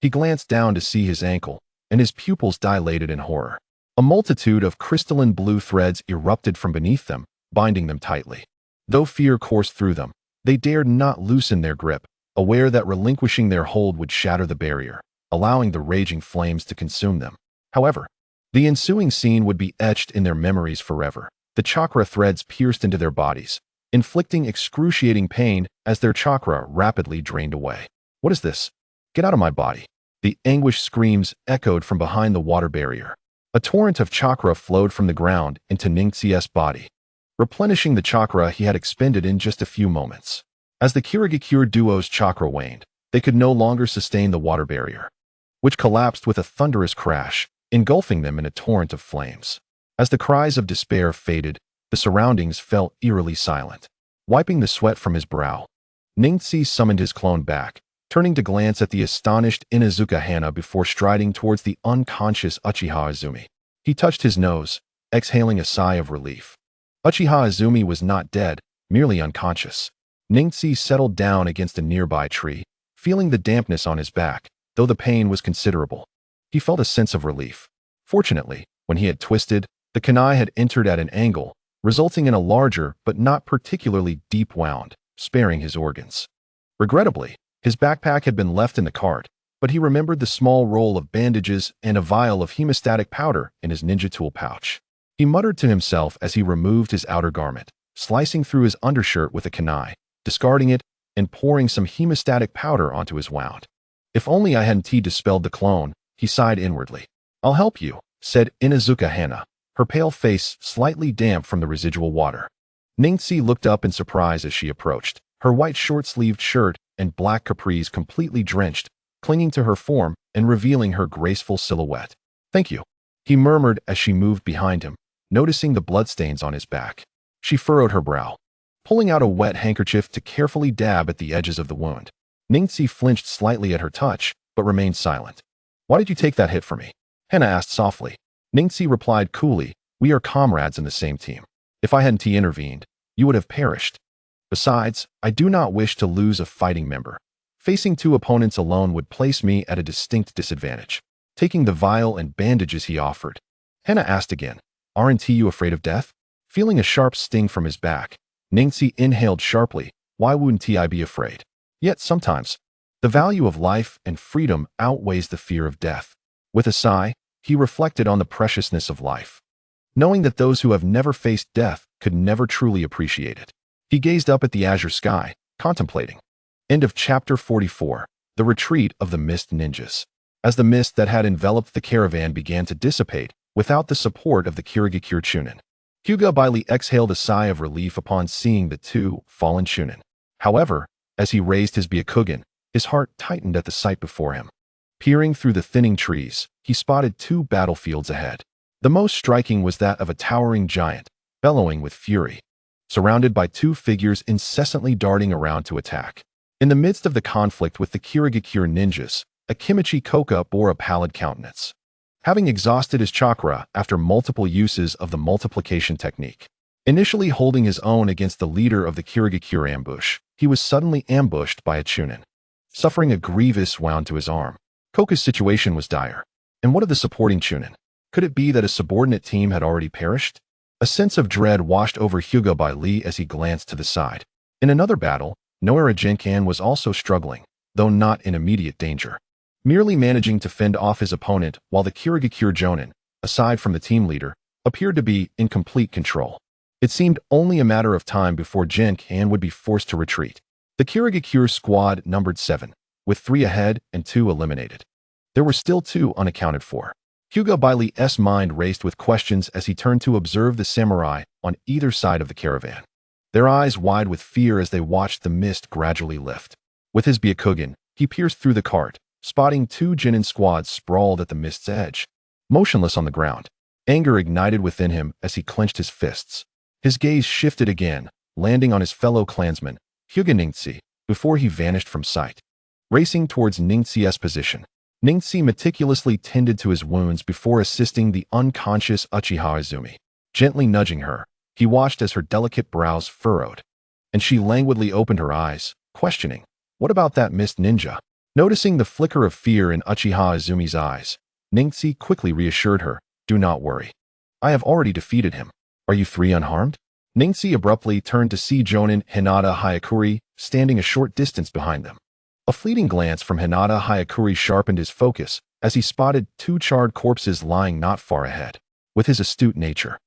He glanced down to see his ankle, and his pupils dilated in horror. A multitude of crystalline blue threads erupted from beneath them, binding them tightly. Though fear coursed through them, they dared not loosen their grip, aware that relinquishing their hold would shatter the barrier, allowing the raging flames to consume them. However, the ensuing scene would be etched in their memories forever. The chakra threads pierced into their bodies, inflicting excruciating pain as their chakra rapidly drained away. What is this? Get out of my body. The anguished screams echoed from behind the water barrier. A torrent of chakra flowed from the ground into Ningxi's body, replenishing the chakra he had expended in just a few moments. As the Kirigakure duo's chakra waned, they could no longer sustain the water barrier, which collapsed with a thunderous crash, engulfing them in a torrent of flames. As the cries of despair faded, the surroundings fell eerily silent. Wiping the sweat from his brow, Ningxi summoned his clone back, turning to glance at the astonished Inuzuka Hana before striding towards the unconscious Uchiha Izumi. He touched his nose, exhaling a sigh of relief. Uchiha Izumi was not dead, merely unconscious. Ningxi settled down against a nearby tree, feeling the dampness on his back, though the pain was considerable. He felt a sense of relief. Fortunately, when he had twisted, the kunai had entered at an angle, resulting in a larger but not particularly deep wound, sparing his organs. Regrettably, his backpack had been left in the cart, but he remembered the small roll of bandages and a vial of hemostatic powder in his ninja tool pouch. He muttered to himself as he removed his outer garment, slicing through his undershirt with a kunai, discarding it, and pouring some hemostatic powder onto his wound. If only I hadn't dispelled the clone, he sighed inwardly. I'll help you, said Inuzuka Hana, her pale face slightly damp from the residual water. Ningxi looked up in surprise as she approached, her white short-sleeved shirt and black capris completely drenched, clinging to her form and revealing her graceful silhouette. Thank you, he murmured as she moved behind him, noticing the bloodstains on his back. She furrowed her brow, pulling out a wet handkerchief to carefully dab at the edges of the wound. Ningxi flinched slightly at her touch, but remained silent. Why did you take that hit for me? Hana asked softly. Ningxi replied coolly, we are comrades in the same team. If I hadn't intervened, you would have perished. Besides, I do not wish to lose a fighting member. Facing two opponents alone would place me at a distinct disadvantage. Taking the vial and bandages he offered, Hana asked again, aren't you afraid of death? Feeling a sharp sting from his back, Ningxi inhaled sharply, why wouldn't I be afraid? Yet sometimes, the value of life and freedom outweighs the fear of death. With a sigh, he reflected on the preciousness of life, knowing that those who have never faced death could never truly appreciate it. He gazed up at the azure sky, contemplating. End of chapter 44, The Retreat of the Mist Ninjas. As the mist that had enveloped the caravan began to dissipate, without the support of the Kirigakure Chunin, Hyuga Neji exhaled a sigh of relief upon seeing the two fallen Chunin. However, as he raised his Byakugan, his heart tightened at the sight before him. Peering through the thinning trees, he spotted two battlefields ahead. The most striking was that of a towering giant, bellowing with fury, surrounded by two figures incessantly darting around to attack. In the midst of the conflict with the Kirigakure ninjas, Akimichi Koka bore a pallid countenance. Having exhausted his chakra after multiple uses of the multiplication technique, initially holding his own against the leader of the Kirigakure ambush, he was suddenly ambushed by a Chunin, suffering a grievous wound to his arm. Koka's situation was dire. And what of the supporting Chunin? Could it be that a subordinate team had already perished? A sense of dread washed over Hyuga Neji as he glanced to the side. In another battle, Noara Jinkan was also struggling, though not in immediate danger, merely managing to fend off his opponent while the Kirigakure Jonin, aside from the team leader, appeared to be in complete control. It seemed only a matter of time before Jinkan would be forced to retreat. The Kirigakure squad numbered 7, with 3 ahead and 2 eliminated. There were still 2 unaccounted for. Hyuga Neji's mind raced with questions as he turned to observe the samurai on either side of the caravan, their eyes wide with fear as they watched the mist gradually lift. With his Byakugan, he pierced through the cart, spotting 2 genin squads sprawled at the mist's edge, motionless on the ground. Anger ignited within him as he clenched his fists. His gaze shifted again, landing on his fellow clansman, Hyuga Neji, before he vanished from sight. Racing towards Ningxi's position, Ningxi meticulously tended to his wounds before assisting the unconscious Uchiha Izumi. Gently nudging her, he watched as her delicate brows furrowed, and she languidly opened her eyes, questioning, what about that mist ninja? Noticing the flicker of fear in Uchiha Izumi's eyes, Ningxi quickly reassured her, "Do not worry. I have already defeated him. Are you three unharmed?" Ningxi abruptly turned to see Jonin Hinata Hayakuri standing a short distance behind them. A fleeting glance from Hinata Hayakuri sharpened his focus as he spotted two charred corpses lying not far ahead. With his astute nature,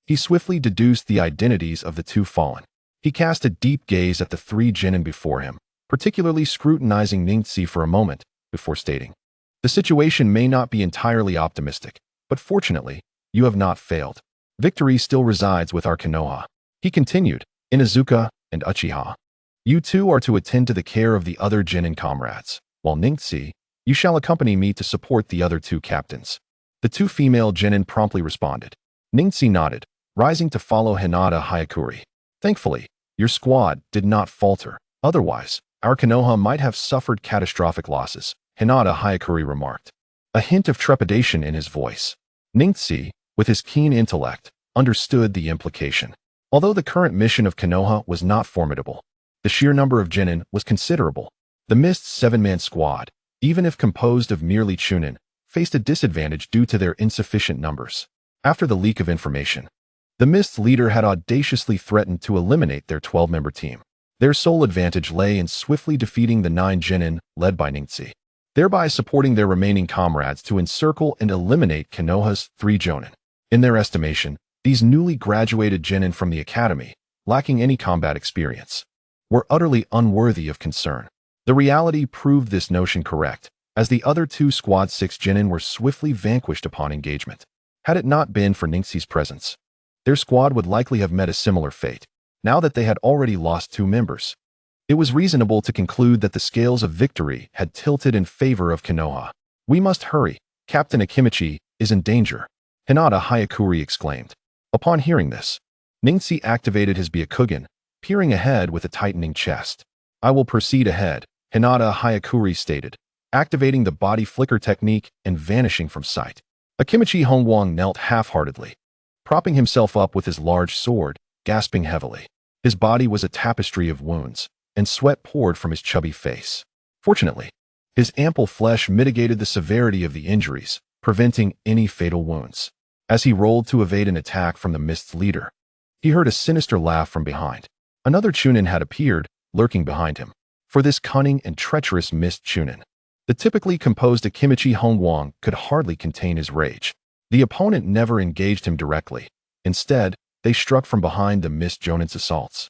he swiftly deduced the identities of the two fallen. He cast a deep gaze at the three genin before him, particularly scrutinizing Ningxi for a moment before stating, "The situation may not be entirely optimistic, but fortunately, you have not failed. Victory still resides with our Konoha." He continued, "Inuzuka and Uchiha, you two are to attend to the care of the other genin comrades, while Ningxi, you shall accompany me to support the other two captains." The two female genin promptly responded. Ningxi nodded, rising to follow Hinata Hayakuri. "Thankfully, your squad did not falter. Otherwise, our Konoha might have suffered catastrophic losses," Hinata Hayakuri remarked, a hint of trepidation in his voice. Ningxi, with his keen intellect, understood the implication. Although the current mission of Konoha was not formidable, the sheer number of genin was considerable. The Mist's seven-man squad, even if composed of merely chunin, faced a disadvantage due to their insufficient numbers. After the leak of information, the Mist's leader had audaciously threatened to eliminate their 12-member team. Their sole advantage lay in swiftly defeating the 9 genin led by Ningxi, thereby supporting their remaining comrades to encircle and eliminate Konoha's 3 jonin. In their estimation, these newly graduated genin from the academy, lacking any combat experience, were utterly unworthy of concern. The reality proved this notion correct, as the other 2 Squad 6 genin were swiftly vanquished upon engagement. Had it not been for Ningxi's presence, their squad would likely have met a similar fate, now that they had already lost 2 members. It was reasonable to conclude that the scales of victory had tilted in favor of Konoha. "We must hurry. Captain Akimichi is in danger," Hinata Hayakuri exclaimed. Upon hearing this, Ningxi activated his Byakugan, peering ahead with a tightening chest. "I will proceed ahead," Hinata Hayakuri stated, activating the body flicker technique and vanishing from sight. Akimichi Hongwang knelt half-heartedly, propping himself up with his large sword, gasping heavily. His body was a tapestry of wounds, and sweat poured from his chubby face. Fortunately, his ample flesh mitigated the severity of the injuries, preventing any fatal wounds. As he rolled to evade an attack from the Mist's leader, he heard a sinister laugh from behind. Another chunin had appeared, lurking behind him. For this cunning and treacherous Mist chunin, the typically composed Akimichi Hongwang could hardly contain his rage. The opponent never engaged him directly. Instead, they struck from behind the Mist jonin's assaults,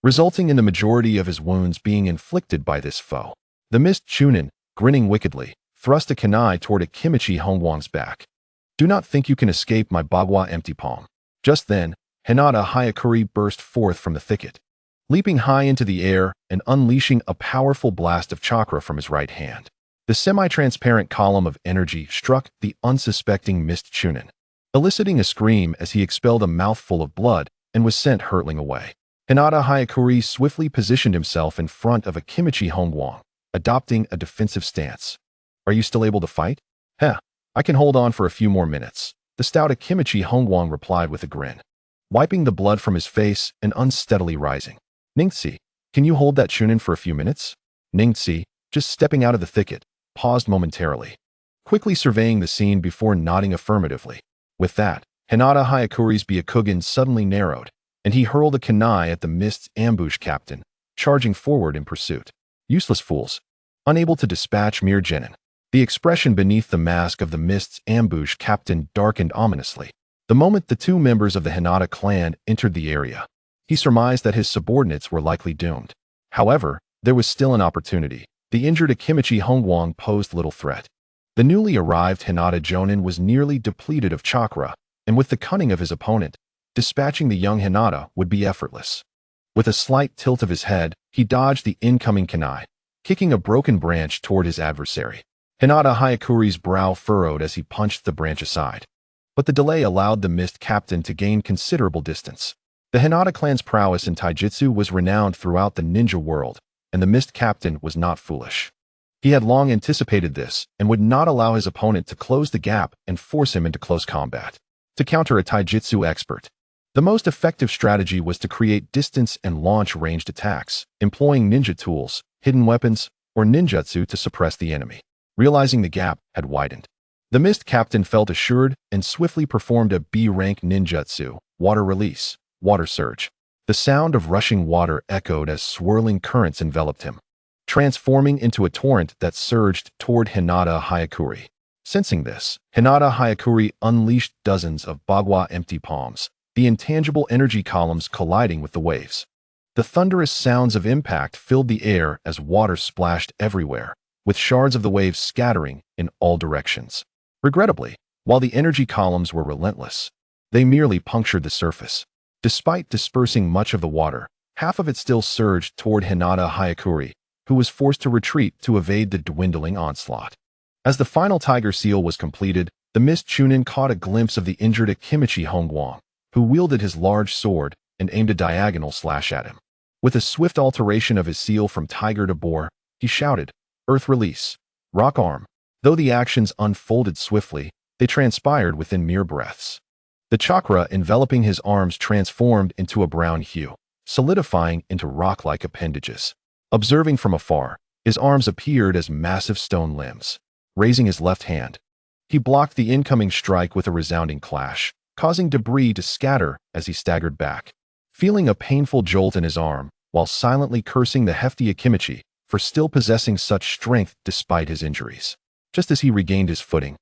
resulting in the majority of his wounds being inflicted by this foe. The Mist chunin, grinning wickedly, thrust a kunai toward Akimichi Hongwang's back. "Do not think you can escape my bagua empty palm." Just then, Hinata Hayakuri burst forth from the thicket, leaping high into the air and unleashing a powerful blast of chakra from his right hand. The semi-transparent column of energy struck the unsuspecting Mist chunin, eliciting a scream as he expelled a mouthful of blood and was sent hurtling away. Hinata Hayakuri swiftly positioned himself in front of Akimichi Hongwang, adopting a defensive stance. "Are you still able to fight?" "Heh, I can hold on for a few more minutes," the stout Akimichi Hongwang replied with a grin, wiping the blood from his face and unsteadily rising. "Ningxi, can you hold that chunin for a few minutes?" Ningxi, just stepping out of the thicket, paused momentarily, quickly surveying the scene before nodding affirmatively. With that, Hinata Hayakuri's Byakugan suddenly narrowed, and he hurled a kunai at the Mist's ambush captain, charging forward in pursuit. Useless fools, unable to dispatch mere genin. The expression beneath the mask of the Mist's ambush captain darkened ominously. The moment the 2 members of the Hinata clan entered the area, he surmised that his subordinates were likely doomed. However, there was still an opportunity. The injured Akimichi Hongwang posed little threat. The newly arrived Hinata jonin was nearly depleted of chakra, and with the cunning of his opponent, dispatching the young Hinata would be effortless. With a slight tilt of his head, he dodged the incoming kunai, kicking a broken branch toward his adversary. Hinata Hayakuri's brow furrowed as he punched the branch aside, but the delay allowed the Mist captain to gain considerable distance. The Hinata clan's prowess in taijutsu was renowned throughout the ninja world, and the Mist captain was not foolish. He had long anticipated this and would not allow his opponent to close the gap and force him into close combat. To counter a taijutsu expert, the most effective strategy was to create distance and launch ranged attacks, employing ninja tools, hidden weapons, or ninjutsu to suppress the enemy. Realizing the gap had widened, the Mist Captain felt assured and swiftly performed a B-rank ninjutsu, Water Release, Water Surge. The sound of rushing water echoed as swirling currents enveloped him, transforming into a torrent that surged toward Hinata Hyakuri. Sensing this, Hinata Hyakuri unleashed dozens of Bagua empty palms, the intangible energy columns colliding with the waves. The thunderous sounds of impact filled the air as water splashed everywhere, with shards of the waves scattering in all directions. Regrettably, while the energy columns were relentless, they merely punctured the surface. Despite dispersing much of the water, half of it still surged toward Hinata Hyakuri, who was forced to retreat to evade the dwindling onslaught. As the final Tiger Seal was completed, the Mist Chunin caught a glimpse of the injured Akimichi Hongguang, who wielded his large sword and aimed a diagonal slash at him. With a swift alteration of his seal from tiger to boar, he shouted, "Earth Release, Rock Arm." Though the actions unfolded swiftly, they transpired within mere breaths. The chakra enveloping his arms transformed into a brown hue, solidifying into rock-like appendages. Observing from afar, his arms appeared as massive stone limbs. Raising his left hand, he blocked the incoming strike with a resounding clash, causing debris to scatter as he staggered back. Feeling a painful jolt in his arm, while silently cursing the hefty Akimichi for still possessing such strength despite his injuries. Just as he regained his footing,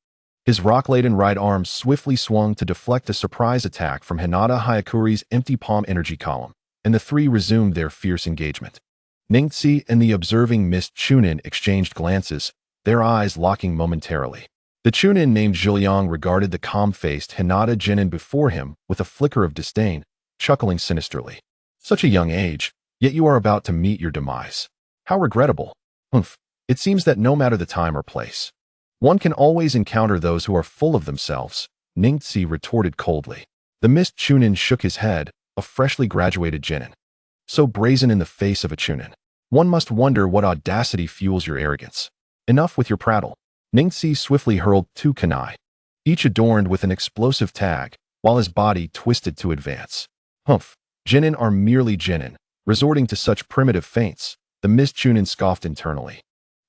his rock-laden right arm swiftly swung to deflect a surprise attack from Hinata Hyakuri's empty palm energy column, and the three resumed their fierce engagement. Ningxi and the observing Mist Chunin exchanged glances, their eyes locking momentarily. The Chunin named Zhiliang regarded the calm-faced Hinata Genin before him with a flicker of disdain, chuckling sinisterly. "Such a young age, yet you are about to meet your demise. How regrettable." "Humph, it seems that no matter the time or place, one can always encounter those who are full of themselves," Ningxi retorted coldly. The Mist Chunin shook his head, a freshly graduated Genin. "So brazen in the face of a Chunin. One must wonder what audacity fuels your arrogance. Enough with your prattle." Ningxi swiftly hurled two kunai, each adorned with an explosive tag, while his body twisted to advance. "Humph, Genin are merely Genin, resorting to such primitive feints," the Mist Chunin scoffed internally.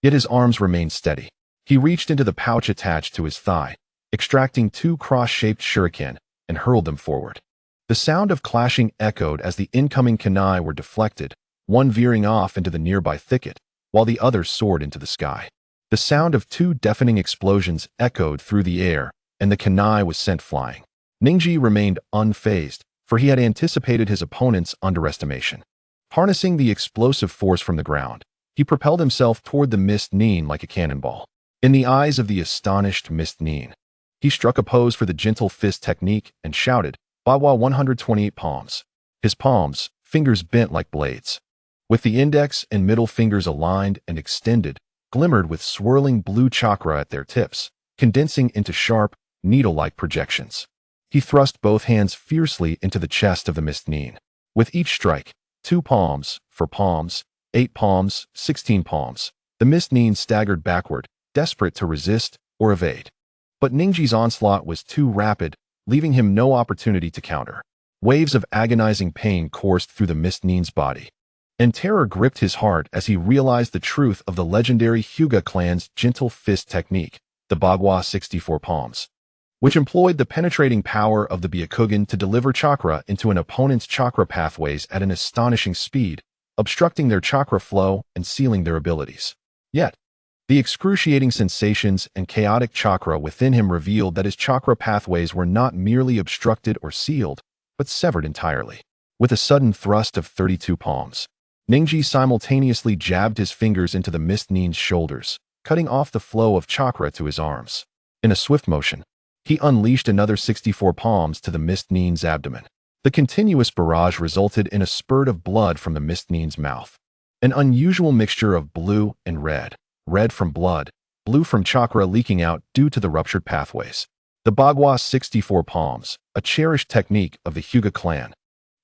Yet his arms remained steady. He reached into the pouch attached to his thigh, extracting two cross-shaped shuriken, and hurled them forward. The sound of clashing echoed as the incoming kunai were deflected, one veering off into the nearby thicket, while the other soared into the sky. The sound of two deafening explosions echoed through the air, and the kunai was sent flying. Ningxi remained unfazed, for he had anticipated his opponent's underestimation. Harnessing the explosive force from the ground, he propelled himself toward the Mist Nin like a cannonball. In the eyes of the astonished Mist Nin, he struck a pose for the gentle fist technique and shouted, "Bagua 128 palms." His palms, fingers bent like blades, with the index and middle fingers aligned and extended, glimmered with swirling blue chakra at their tips, condensing into sharp, needle-like projections. He thrust both hands fiercely into the chest of the Mist Nin. With each strike, 2 palms, 4 palms, 8 palms, 16 palms, the Mist Nin staggered backward, desperate to resist or evade. But Ningxi's onslaught was too rapid, leaving him no opportunity to counter. Waves of agonizing pain coursed through the Mist Nin's body, and terror gripped his heart as he realized the truth of the legendary Hyuga clan's gentle fist technique, the Bagua 64 palms, which employed the penetrating power of the Byakugan to deliver chakra into an opponent's chakra pathways at an astonishing speed, obstructing their chakra flow and sealing their abilities. Yet, the excruciating sensations and chaotic chakra within him revealed that his chakra pathways were not merely obstructed or sealed, but severed entirely. With a sudden thrust of 32 palms, Ningxi simultaneously jabbed his fingers into the Mist Nin's shoulders, cutting off the flow of chakra to his arms. In a swift motion, he unleashed another 64 palms to the Mist Nin's abdomen. The continuous barrage resulted in a spurt of blood from the Mist Nin's mouth. An unusual mixture of blue and red. Red from blood, blue from chakra leaking out due to the ruptured pathways. The Bagua 64 palms, a cherished technique of the Hyuga clan,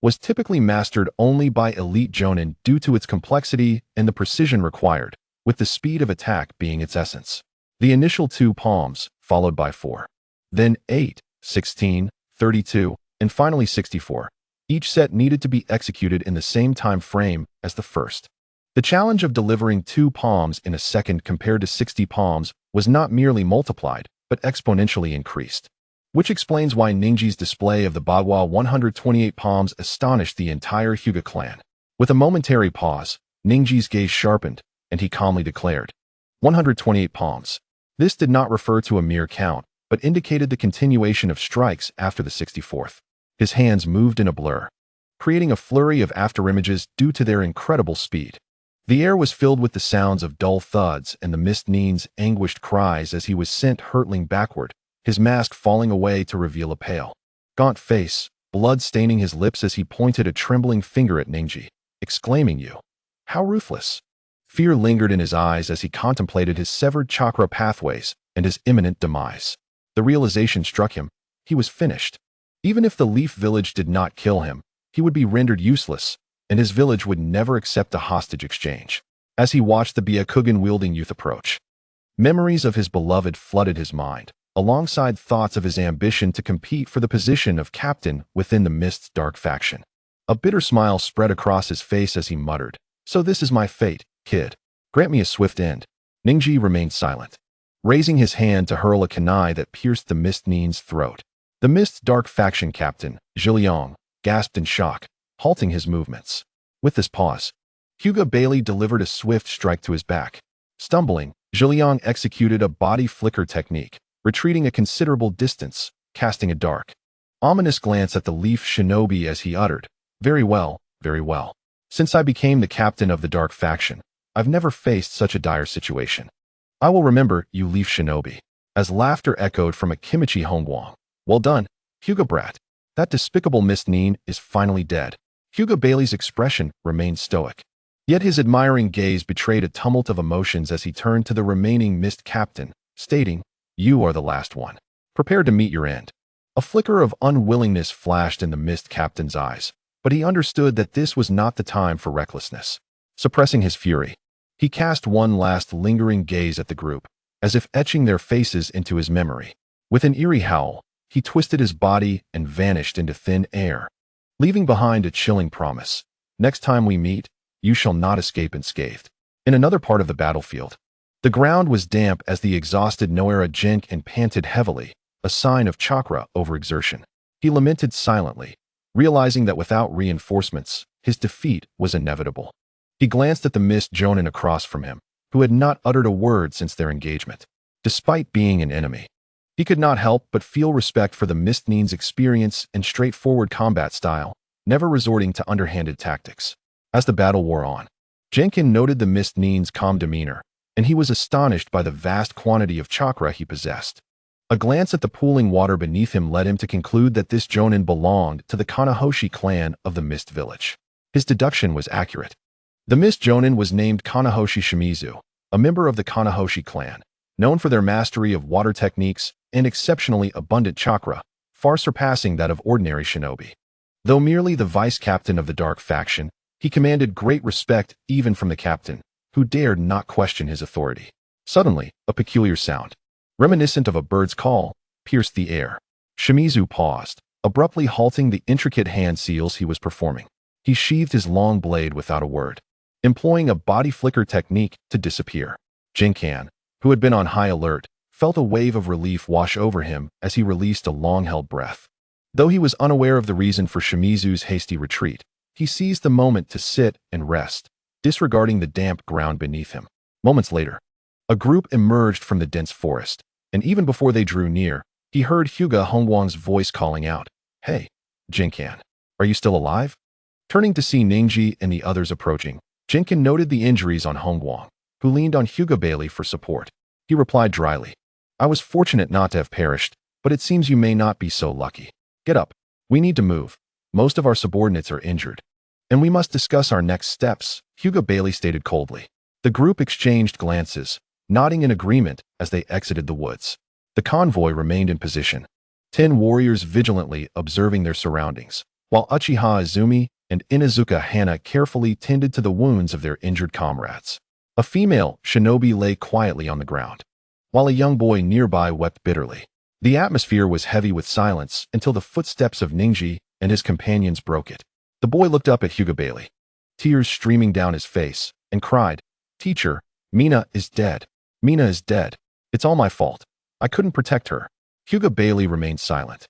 was typically mastered only by elite jonin due to its complexity and the precision required, with the speed of attack being its essence. The initial 2 palms, followed by 4. Then 8, 16, 32, and finally 64. Each set needed to be executed in the same time frame as the first. The challenge of delivering 2 palms in a second compared to 60 palms was not merely multiplied, but exponentially increased. Which explains why Ningji's display of the Bagua 128 palms astonished the entire Hyuga clan. With a momentary pause, Ningji's gaze sharpened, and he calmly declared, 128 palms. This did not refer to a mere count, but indicated the continuation of strikes after the 64th. His hands moved in a blur, creating a flurry of afterimages due to their incredible speed. The air was filled with the sounds of dull thuds and the mist Nin's anguished cries as he was sent hurtling backward, his mask falling away to reveal a pale, gaunt face, blood staining his lips as he pointed a trembling finger at Ningji, exclaiming, "You! How ruthless!" Fear lingered in his eyes as he contemplated his severed chakra pathways and his imminent demise. The realization struck him: he was finished. Even if the Leaf Village did not kill him, he would be rendered useless, and his village would never accept a hostage exchange. As he watched the Byakugan-wielding youth approach, memories of his beloved flooded his mind, alongside thoughts of his ambition to compete for the position of captain within the Mist's dark faction. A bitter smile spread across his face as he muttered, "So this is my fate, kid. Grant me a swift end." Ningji remained silent, raising his hand to hurl a kunai that pierced the Mist Nin's throat. The Mist's dark faction captain, Zhiliang, gasped in shock, halting his movements. With this pause, Hyuga Bailey delivered a swift strike to his back. Stumbling, Zhiliang executed a body flicker technique, retreating a considerable distance, casting a dark, ominous glance at the Leaf Shinobi as he uttered, very well, very well. Since I became the captain of the dark faction, I've never faced such a dire situation. I will remember you, Leaf Shinobi." As laughter echoed from a Kimchi Hongguang. "Well done, Hyuga brat. That despicable Mist Nin is finally dead." Hyuga Bailey's expression remained stoic. Yet his admiring gaze betrayed a tumult of emotions as he turned to the remaining Mist captain, stating, "You are the last one. Prepare to meet your end." A flicker of unwillingness flashed in the Mist captain's eyes, but he understood that this was not the time for recklessness. Suppressing his fury, he cast one last lingering gaze at the group, as if etching their faces into his memory. With an eerie howl, he twisted his body and vanished into thin air, leaving behind a chilling promise: "Next time we meet, you shall not escape unscathed." In another part of the battlefield, the ground was damp as the exhausted Noera jinked and panted heavily, a sign of chakra overexertion. He lamented silently, realizing that without reinforcements, his defeat was inevitable. He glanced at the Mist Jonin across from him, who had not uttered a word since their engagement. Despite being an enemy, he could not help but feel respect for the Mist Nin's experience and straightforward combat style, never resorting to underhanded tactics. As the battle wore on, Jenkin noted the Mist Nin's calm demeanor, and he was astonished by the vast quantity of chakra he possessed. A glance at the pooling water beneath him led him to conclude that this Jonin belonged to the Kanahoshi clan of the Mist Village. His deduction was accurate. The Mist Jonin was named Kanahoshi Shimizu, a member of the Kanahoshi clan, known for their mastery of water techniques and exceptionally abundant chakra, far surpassing that of ordinary shinobi. Though merely the vice-captain of the dark faction, he commanded great respect even from the captain, who dared not question his authority. Suddenly, a peculiar sound, reminiscent of a bird's call, pierced the air. Shimizu paused, abruptly halting the intricate hand seals he was performing. He sheathed his long blade without a word, employing a body flicker technique to disappear. Jinkan, who had been on high alert, felt a wave of relief wash over him as he released a long-held breath. Though he was unaware of the reason for Shimizu's hasty retreat, he seized the moment to sit and rest, disregarding the damp ground beneath him. Moments later, a group emerged from the dense forest, and even before they drew near, he heard Hyuga Hongguang's voice calling out, "Hey, Jinkan, are you still alive?" Turning to see Ningji and the others approaching, Jinkan noted the injuries on Hongguang, who leaned on Hyuga Bailey for support. He replied dryly, "I was fortunate not to have perished, but it seems you may not be so lucky. Get up. We need to move. Most of our subordinates are injured, and we must discuss our next steps," Hyuga Bailey stated coldly. The group exchanged glances, nodding in agreement as they exited the woods. The convoy remained in position, 10 warriors vigilantly observing their surroundings, while Uchiha Izumi and Inuzuka Hana carefully tended to the wounds of their injured comrades. A female shinobi lay quietly on the ground, while a young boy nearby wept bitterly. The atmosphere was heavy with silence until the footsteps of Ningji and his companions broke it. The boy looked up at Hyuga Bailey, tears streaming down his face, and cried, "Teacher, Mina is dead. Mina is dead. It's all my fault. I couldn't protect her." Hyuga Bailey remained silent,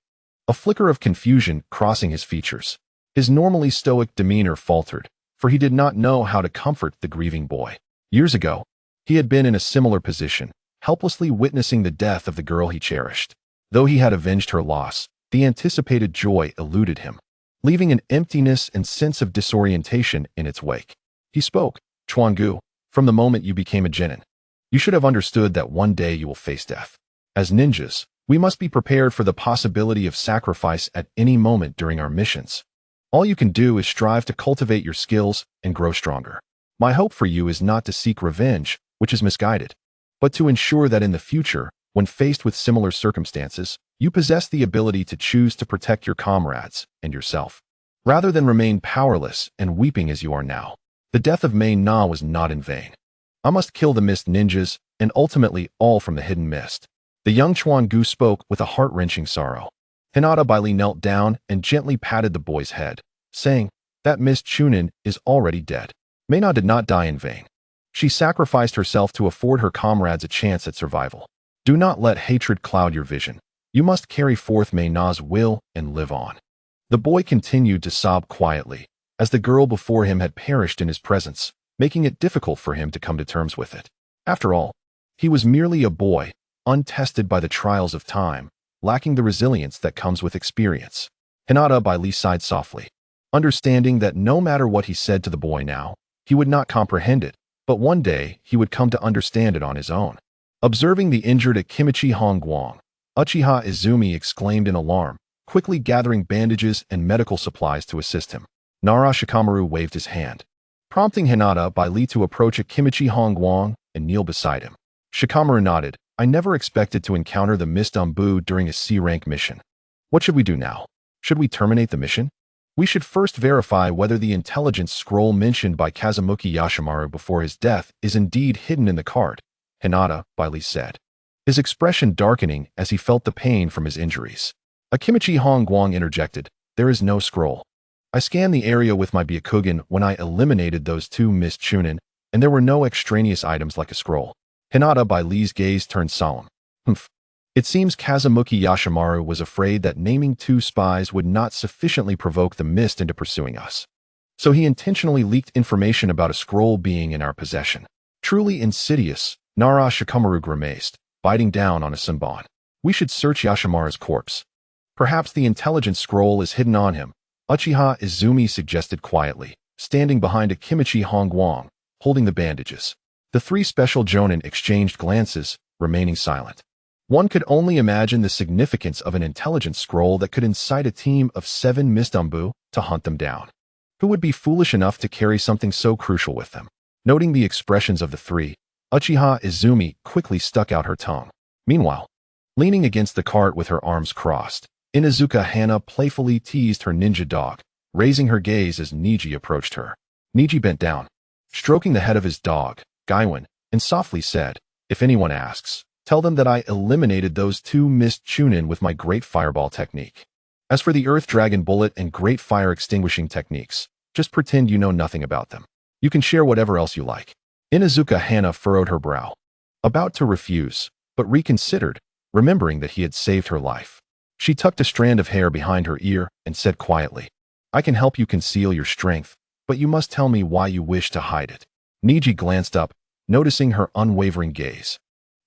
a flicker of confusion crossing his features. His normally stoic demeanor faltered, for he did not know how to comfort the grieving boy. Years ago, he had been in a similar position, helplessly witnessing the death of the girl he cherished. Though he had avenged her loss, the anticipated joy eluded him, leaving an emptiness and sense of disorientation in its wake. He spoke, "Chuangu, from the moment you became a genin, you should have understood that one day you will face death. As ninjas, we must be prepared for the possibility of sacrifice at any moment during our missions. All you can do is strive to cultivate your skills and grow stronger. My hope for you is not to seek revenge, which is misguided, but to ensure that in the future, when faced with similar circumstances, you possess the ability to choose to protect your comrades and yourself, rather than remain powerless and weeping as you are now. The death of Mei Na was not in vain. I must kill the mist ninjas, and ultimately all from the hidden mist." The young Chuangu spoke with a heart-wrenching sorrow. Hinata Bailey knelt down and gently patted the boy's head, saying, "That Mist Chunin is already dead. Mei Na did not die in vain. She sacrificed herself to afford her comrades a chance at survival. Do not let hatred cloud your vision. You must carry forth Mei Na's will and live on." The boy continued to sob quietly, as the girl before him had perished in his presence, making it difficult for him to come to terms with it. After all, he was merely a boy, untested by the trials of time, lacking the resilience that comes with experience. Hinata Bailey sighed softly, understanding that no matter what he said to the boy now, he would not comprehend it, but one day he would come to understand it on his own. Observing the injured Akimichi Hongguang, Uchiha Izumi exclaimed in alarm, quickly gathering bandages and medical supplies to assist him. Nara Shikamaru waved his hand, prompting Hinata Bailey to approach Akimichi Hongguang and kneel beside him. Shikamaru nodded. "I never expected to encounter the Mist Umbu during a C-rank mission. What should we do now? Should we terminate the mission? We should first verify whether the intelligence scroll mentioned by Kazumuki Yashimaru before his death is indeed hidden in the card," Hinata Bailey said, his expression darkening as he felt the pain from his injuries. Akimichi Hongguang interjected, "There is no scroll. I scanned the area with my Byakugan when I eliminated those two Mist Chunin, and there were no extraneous items like a scroll." Hinata Bailey's gaze turned solemn. "Humph. It seems Kazumuki Yashimaru was afraid that naming two spies would not sufficiently provoke the mist into pursuing us. So he intentionally leaked information about a scroll being in our possession. Truly insidious," Nara Shikamaru grimaced, biting down on a sunbon. "We should search Yashimaru's corpse. Perhaps the intelligence scroll is hidden on him," Uchiha Izumi suggested quietly, standing behind Akimichi Hongguang, holding the bandages. The three special jonin exchanged glances, remaining silent. One could only imagine the significance of an intelligence scroll that could incite a team of 7 Mist Umbu to hunt them down. Who would be foolish enough to carry something so crucial with them? Noting the expressions of the three, Uchiha Izumi quickly stuck out her tongue. Meanwhile, leaning against the cart with her arms crossed, Inuzuka Hana playfully teased her ninja dog, raising her gaze as Neji approached her. Neji bent down, stroking the head of his dog, Gaiwan, and softly said, "If anyone asks, tell them that I eliminated those two Mist Chunin with my Great Fireball technique. As for the Earth Dragon Bullet and Great Fire Extinguishing techniques, just pretend you know nothing about them. You can share whatever else you like." Inuzuka Hana furrowed her brow, about to refuse, but reconsidered, remembering that he had saved her life. She tucked a strand of hair behind her ear and said quietly, "I can help you conceal your strength, but you must tell me why you wish to hide it." Neji glanced up, noticing her unwavering gaze,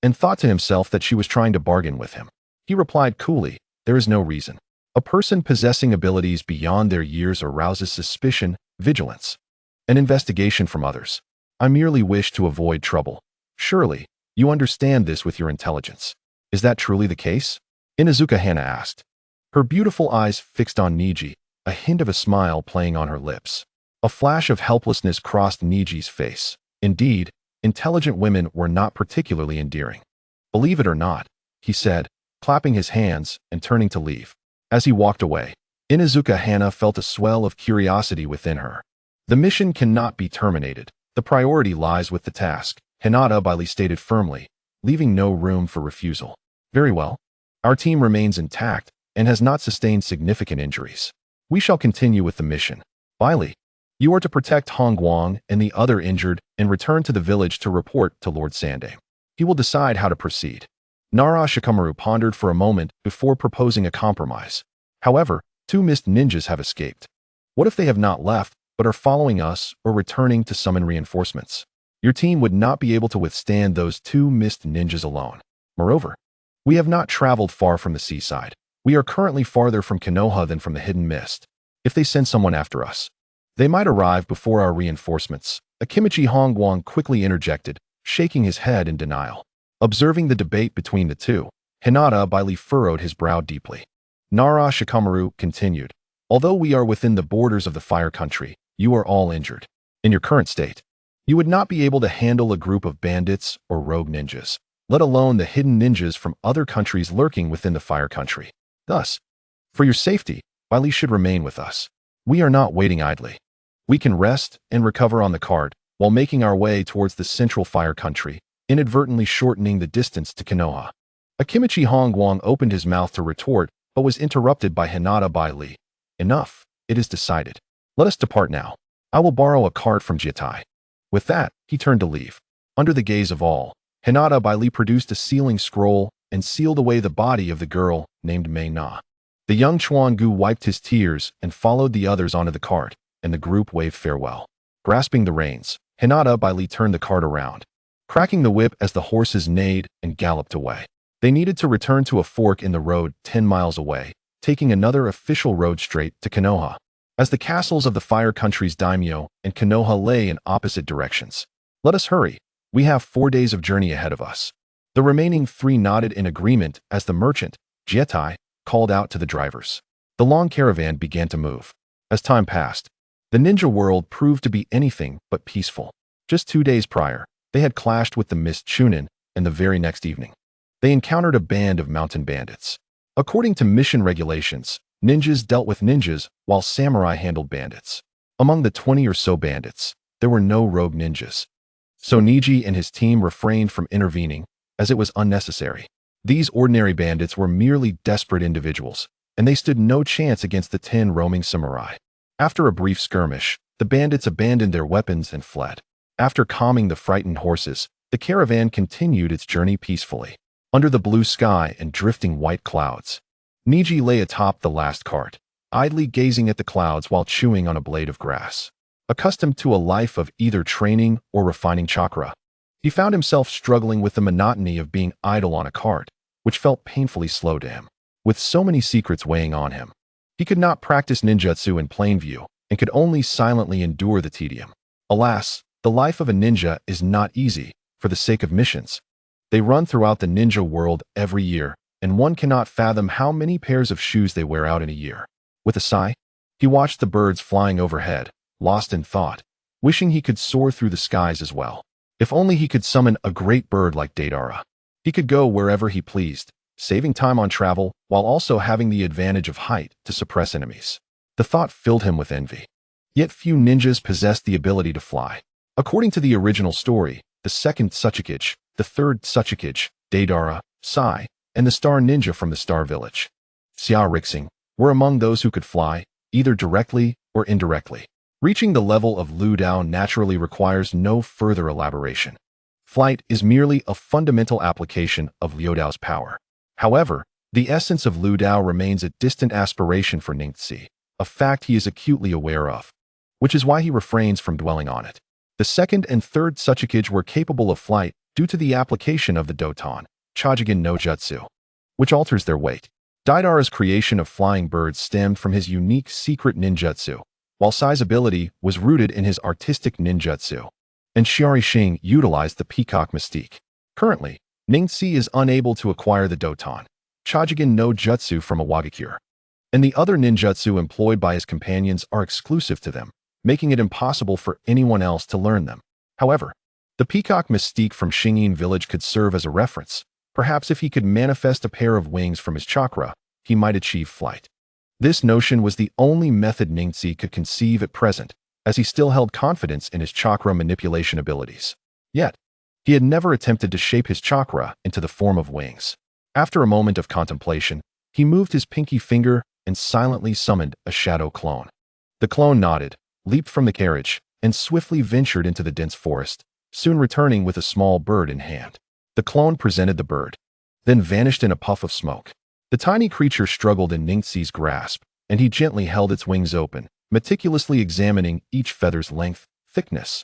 and thought to himself that she was trying to bargain with him. He replied coolly, "There is no reason. A person possessing abilities beyond their years arouses suspicion, vigilance, and investigation from others. I merely wish to avoid trouble. Surely, you understand this with your intelligence. Is that truly the case?" Inuzuka Hana asked, her beautiful eyes fixed on Neji, a hint of a smile playing on her lips. A flash of helplessness crossed Neji's face. Indeed, intelligent women were not particularly endearing. "Believe it or not," he said, clapping his hands and turning to leave. As he walked away, Inuzuka Hana felt a swell of curiosity within her. The mission cannot be terminated. The priority lies with the task, Hinata Bailey stated firmly, leaving no room for refusal. "Very well. Our team remains intact and has not sustained significant injuries. We shall continue with the mission. Bailey, You are to protect Hongguang and the other injured and return to the village to report to Lord Sandame. He will decide how to proceed. Nara Shikamaru pondered for a moment before proposing a compromise. However, 2 mist ninjas have escaped. What if they have not left, but are following us or returning to summon reinforcements? Your team would not be able to withstand those 2 mist ninjas alone. Moreover, we have not traveled far from the seaside. We are currently farther from Konoha than from the hidden mist. If they send someone after us, they might arrive before our reinforcements. Akimichi Hongguang quickly interjected, shaking his head in denial. Observing the debate between the two, Hinata Bailey furrowed his brow deeply. Nara Shikamaru continued, although we are within the borders of the fire country, you are all injured. In your current state, you would not be able to handle a group of bandits or rogue ninjas, let alone the hidden ninjas from other countries lurking within the fire country. Thus, for your safety, Bailey should remain with us. We are not waiting idly. We can rest and recover on the cart while making our way towards the central fire country, inadvertently shortening the distance to Konoha. Akimichi Hongguang opened his mouth to retort, but was interrupted by Hinata Bailey. Enough, it is decided. Let us depart now. I will borrow a cart from Jietai. With that, he turned to leave. Under the gaze of all, Hinata Bailey produced a sealing scroll and sealed away the body of the girl named Mei Na. The young Chuan-gu wiped his tears and followed the others onto the cart, and the group waved farewell. Grasping the reins, Hinata Bailey turned the cart around, cracking the whip as the horses neighed and galloped away. They needed to return to a fork in the road 10 miles away, taking another official road straight to Konoha. As the castles of the fire country's daimyo and Konoha lay in opposite directions. Let us hurry. We have 4 days of journey ahead of us. The remaining 3 nodded in agreement as the merchant, Jietai, called out to the drivers. The long caravan began to move. As time passed, the ninja world proved to be anything but peaceful. Just 2 days prior, they had clashed with the Mist Chunin, and the very next evening, they encountered a band of mountain bandits. According to mission regulations, ninjas dealt with ninjas while samurai handled bandits. Among the 20 or so bandits, there were no rogue ninjas. So Neji and his team refrained from intervening, as it was unnecessary. These ordinary bandits were merely desperate individuals, and they stood no chance against the 10 roaming samurai. After a brief skirmish, the bandits abandoned their weapons and fled. After calming the frightened horses, the caravan continued its journey peacefully. Under the blue sky and drifting white clouds, Neji lay atop the last cart, idly gazing at the clouds while chewing on a blade of grass. Accustomed to a life of either training or refining chakra, he found himself struggling with the monotony of being idle on a cart, which felt painfully slow to him. With so many secrets weighing on him, he could not practice ninjutsu in plain view and could only silently endure the tedium. Alas, the life of a ninja is not easy, for the sake of missions. They run throughout the ninja world every year, and one cannot fathom how many pairs of shoes they wear out in a year. With a sigh, he watched the birds flying overhead, lost in thought, wishing he could soar through the skies as well. If only he could summon a great bird like Deidara. He could go wherever he pleased, saving time on travel while also having the advantage of height to suppress enemies. The thought filled him with envy. Yet few ninjas possessed the ability to fly. According to the original story, the second Otsutsuki, the third Otsutsuki, Deidara, Sai, and the Star Ninja from the Star Village, Xia Rixing, were among those who could fly, either directly or indirectly. Reaching the level of Lu Dao naturally requires no further elaboration. Flight is merely a fundamental application of Liu Dao's power. However, the essence of Lu Dao remains a distant aspiration for Ningxi, a fact he is acutely aware of, which is why he refrains from dwelling on it. The second and third Otsutsuki were capable of flight due to the application of the Doton, Chojigen no Jutsu, which alters their weight. Deidara's creation of flying birds stemmed from his unique secret ninjutsu, while Sai's ability was rooted in his artistic ninjutsu, and Shiari Xing utilized the peacock mystique. Currently, Ningxi is unable to acquire the Doton, Chojigen no Jutsu from a Wagakure, and the other ninjutsu employed by his companions are exclusive to them, making it impossible for anyone else to learn them. However, the peacock mystique from Xingyin village could serve as a reference. Perhaps if he could manifest a pair of wings from his chakra, he might achieve flight. This notion was the only method Ningxi could conceive at present, as he still held confidence in his chakra manipulation abilities. Yet, he had never attempted to shape his chakra into the form of wings. After a moment of contemplation, he moved his pinky finger and silently summoned a shadow clone. The clone nodded, leaped from the carriage, and swiftly ventured into the dense forest, soon returning with a small bird in hand. The clone presented the bird, then vanished in a puff of smoke. The tiny creature struggled in Ningxi's grasp, and he gently held its wings open, meticulously examining each feather's length, thickness,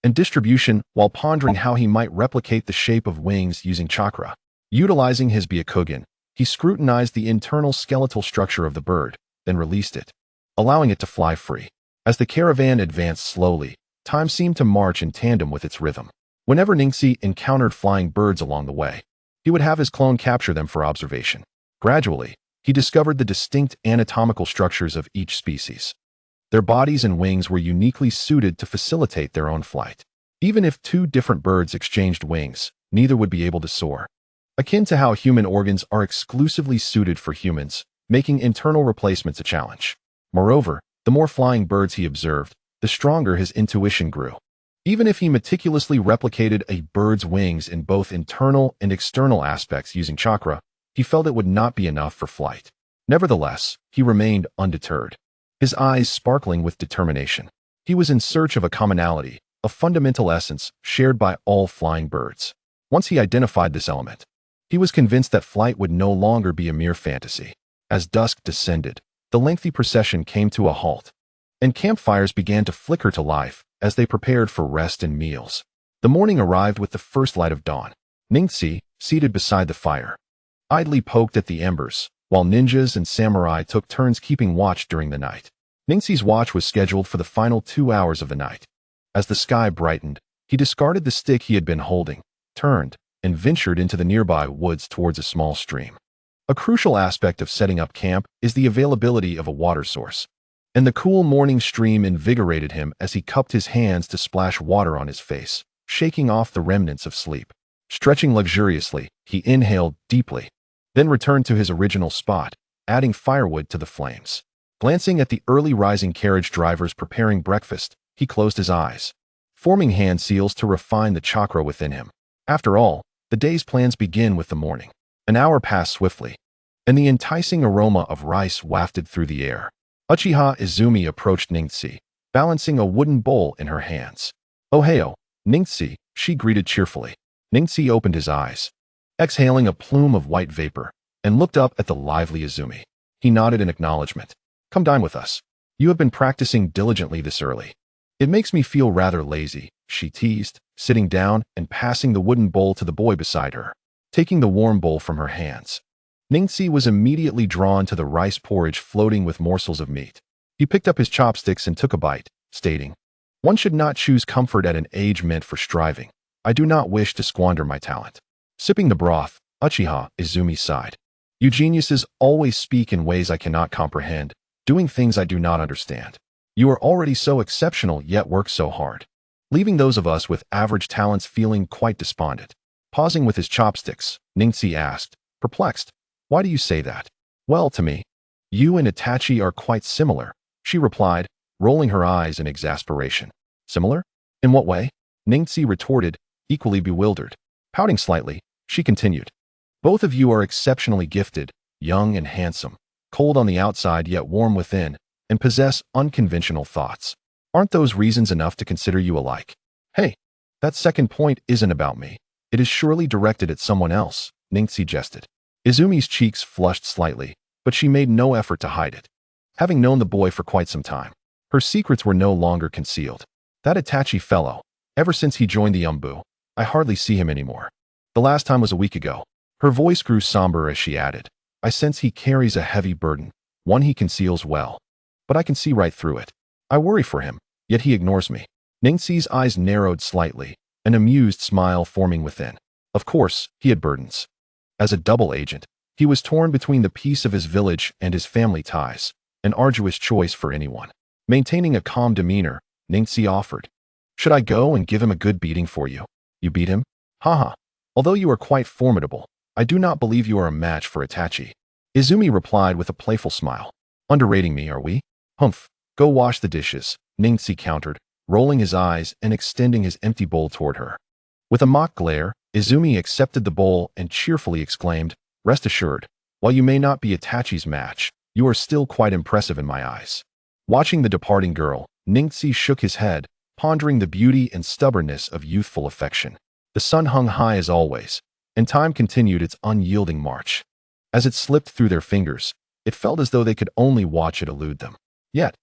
and distribution while pondering how he might replicate the shape of wings using chakra. Utilizing his Byakugan, he scrutinized the internal skeletal structure of the bird, then released it, allowing it to fly free. As the caravan advanced slowly, time seemed to march in tandem with its rhythm. Whenever Ningxi encountered flying birds along the way, he would have his clone capture them for observation. Gradually, he discovered the distinct anatomical structures of each species. Their bodies and wings were uniquely suited to facilitate their own flight. Even if two different birds exchanged wings, neither would be able to soar. Akin to how human organs are exclusively suited for humans, making internal replacements a challenge. Moreover, the more flying birds he observed, the stronger his intuition grew. Even if he meticulously replicated a bird's wings in both internal and external aspects using chakra, he felt it would not be enough for flight. Nevertheless, he remained undeterred, his eyes sparkling with determination. He was in search of a commonality, a fundamental essence shared by all flying birds. Once he identified this element, he was convinced that flight would no longer be a mere fantasy. As dusk descended, the lengthy procession came to a halt, and campfires began to flicker to life as they prepared for rest and meals. The morning arrived with the first light of dawn. Ningxi, seated beside the fire, idly poked at the embers, while ninjas and samurai took turns keeping watch during the night. Ningxi's watch was scheduled for the final 2 hours of the night. As the sky brightened, he discarded the stick he had been holding, turned, and ventured into the nearby woods towards a small stream. A crucial aspect of setting up camp is the availability of a water source, and the cool morning stream invigorated him as he cupped his hands to splash water on his face, shaking off the remnants of sleep. Stretching luxuriously, he inhaled deeply, then returned to his original spot, adding firewood to the flames. Glancing at the early rising carriage drivers preparing breakfast, he closed his eyes, forming hand seals to refine the chakra within him. After all, the day's plans begin with the morning. An hour passed swiftly, and the enticing aroma of rice wafted through the air. Uchiha Izumi approached Ningxi, balancing a wooden bowl in her hands. "Ohio, Ningxi," she greeted cheerfully. Ningxi opened his eyes, exhaling a plume of white vapor, and looked up at the lively Izumi. He nodded in acknowledgement. "Come dine with us. You have been practicing diligently this early." "It makes me feel rather lazy," she teased, sitting down and passing the wooden bowl to the boy beside her. Taking the warm bowl from her hands, Ningxi was immediately drawn to the rice porridge floating with morsels of meat. He picked up his chopsticks and took a bite, stating, "One should not choose comfort at an age meant for striving. I do not wish to squander my talent." Sipping the broth, Uchiha Izumi sighed. "You geniuses always speak in ways I cannot comprehend, doing things I do not understand. You are already so exceptional yet work so hard, leaving those of us with average talents feeling quite despondent." Pausing with his chopsticks, Ningxi asked, perplexed, "Why do you say that?" "Well, to me, you and Itachi are quite similar," she replied, rolling her eyes in exasperation. "Similar? In what way?" Ningxi retorted, equally bewildered. Pouting slightly, she continued, "Both of you are exceptionally gifted, young and handsome, cold on the outside yet warm within, and possess unconventional thoughts. Aren't those reasons enough to consider you alike?" "Hey, that second point isn't about me. It is surely directed at someone else," Ningxi jested. Izumi's cheeks flushed slightly, but she made no effort to hide it. Having known the boy for quite some time, her secrets were no longer concealed. "That Itachi fellow, ever since he joined the Umbu, I hardly see him anymore. The last time was a week ago." Her voice grew somber as she added, "I sense he carries a heavy burden, one he conceals well. But I can see right through it. I worry for him, yet he ignores me." Ningxi's eyes narrowed slightly, an amused smile forming within. Of course, he had burdens. As a double agent, he was torn between the peace of his village and his family ties, an arduous choice for anyone. Maintaining a calm demeanor, Ningxi offered, "Should I go and give him a good beating for you?" "You beat him? Haha. Although you are quite formidable, I do not believe you are a match for Itachi." Izumi replied with a playful smile. "Underrating me, are we?" "Humph. Go wash the dishes," Ningxi countered, rolling his eyes and extending his empty bowl toward her. With a mock glare, Izumi accepted the bowl and cheerfully exclaimed, "Rest assured, while you may not be Itachi's match, you are still quite impressive in my eyes." Watching the departing girl, Ningxi shook his head, pondering the beauty and stubbornness of youthful affection. The sun hung high as always, and time continued its unyielding march. As it slipped through their fingers, it felt as though they could only watch it elude them. Yet,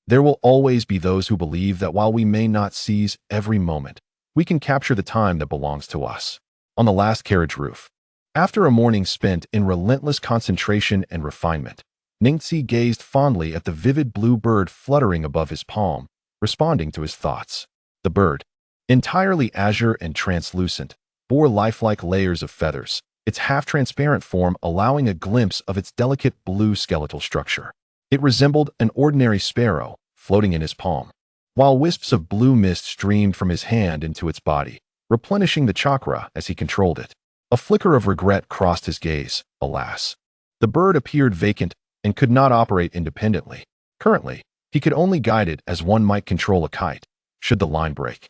there will always be those who believe that while we may not seize every moment, we can capture the time that belongs to us. On the last carriage roof, after a morning spent in relentless concentration and refinement, Ningxi gazed fondly at the vivid blue bird fluttering above his palm, responding to his thoughts. The bird, entirely azure and translucent, bore lifelike layers of feathers, its half-transparent form allowing a glimpse of its delicate blue skeletal structure. It resembled an ordinary sparrow, floating in his palm, while wisps of blue mist streamed from his hand into its body, replenishing the chakra as he controlled it. A flicker of regret crossed his gaze. Alas, the bird appeared vacant and could not operate independently. Currently, he could only guide it as one might control a kite. Should the line break,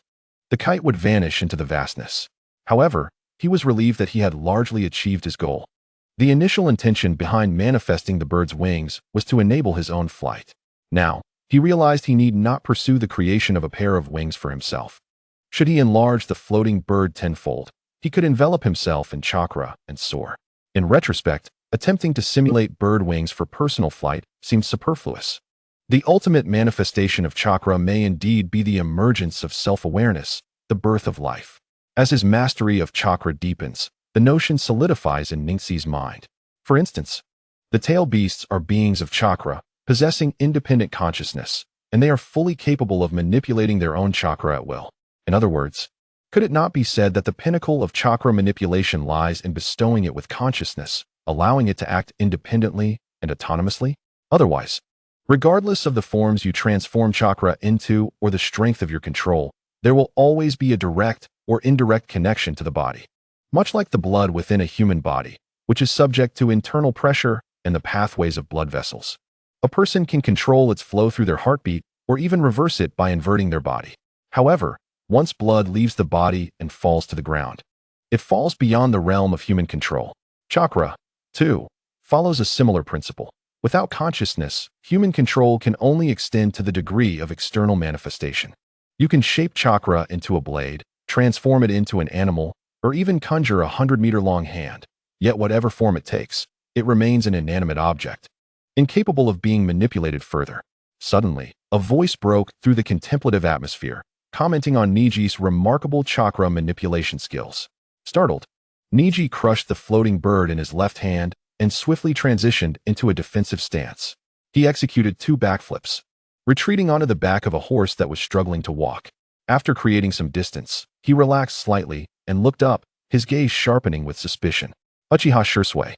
the kite would vanish into the vastness. However, he was relieved that he had largely achieved his goal. The initial intention behind manifesting the bird's wings was to enable his own flight. Now, he realized he need not pursue the creation of a pair of wings for himself. Should he enlarge the floating bird tenfold, he could envelop himself in chakra and soar. In retrospect, attempting to simulate bird wings for personal flight seemed superfluous. The ultimate manifestation of chakra may indeed be the emergence of self-awareness, the birth of life. As his mastery of chakra deepens, the notion solidifies in Ningxi's mind. For instance, the tail beasts are beings of chakra, possessing independent consciousness, and they are fully capable of manipulating their own chakra at will. In other words, could it not be said that the pinnacle of chakra manipulation lies in bestowing it with consciousness, allowing it to act independently and autonomously? Otherwise, regardless of the forms you transform chakra into or the strength of your control, there will always be a direct or indirect connection to the body. Much like the blood within a human body, which is subject to internal pressure and the pathways of blood vessels. A person can control its flow through their heartbeat or even reverse it by inverting their body. However, once blood leaves the body and falls to the ground, it falls beyond the realm of human control. Chakra, too, follows a similar principle. Without consciousness, human control can only extend to the degree of external manifestation. You can shape chakra into a blade, transform it into an animal, or even conjure a 100-meter-long hand. Yet whatever form it takes, it remains an inanimate object, incapable of being manipulated further. Suddenly, a voice broke through the contemplative atmosphere, commenting on Neji's remarkable chakra manipulation skills. Startled, Neji crushed the floating bird in his left hand and swiftly transitioned into a defensive stance. He executed 2 backflips, retreating onto the back of a horse that was struggling to walk. After creating some distance, he relaxed slightly and looked up, his gaze sharpening with suspicion. Uchiha Shursui,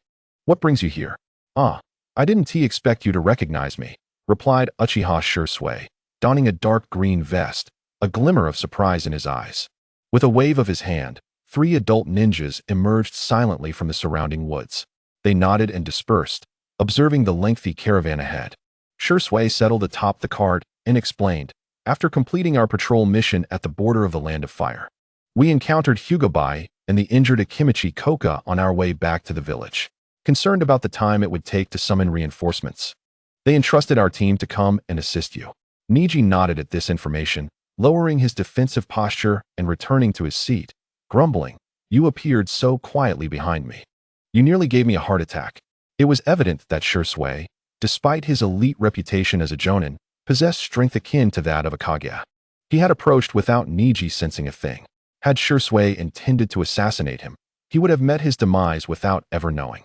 what brings you here? Ah, I didn't expect you to recognize me, replied Uchiha Shursui, donning a dark green vest, a glimmer of surprise in his eyes. With a wave of his hand, 3 adult ninjas emerged silently from the surrounding woods. They nodded and dispersed, observing the lengthy caravan ahead. Shursui settled atop the cart and explained, after completing our patrol mission at the border of the Land of Fire, we encountered Hyuga and the injured Akimichi Koka on our way back to the village. Concerned about the time it would take to summon reinforcements, they entrusted our team to come and assist you. Neji nodded at this information, lowering his defensive posture and returning to his seat, grumbling, "You appeared so quietly behind me. You nearly gave me a heart attack." It was evident that Shursui, despite his elite reputation as a jonin, possessed strength akin to that of a Kage. He had approached without Neji sensing a thing. Had Shursui intended to assassinate him, he would have met his demise without ever knowing.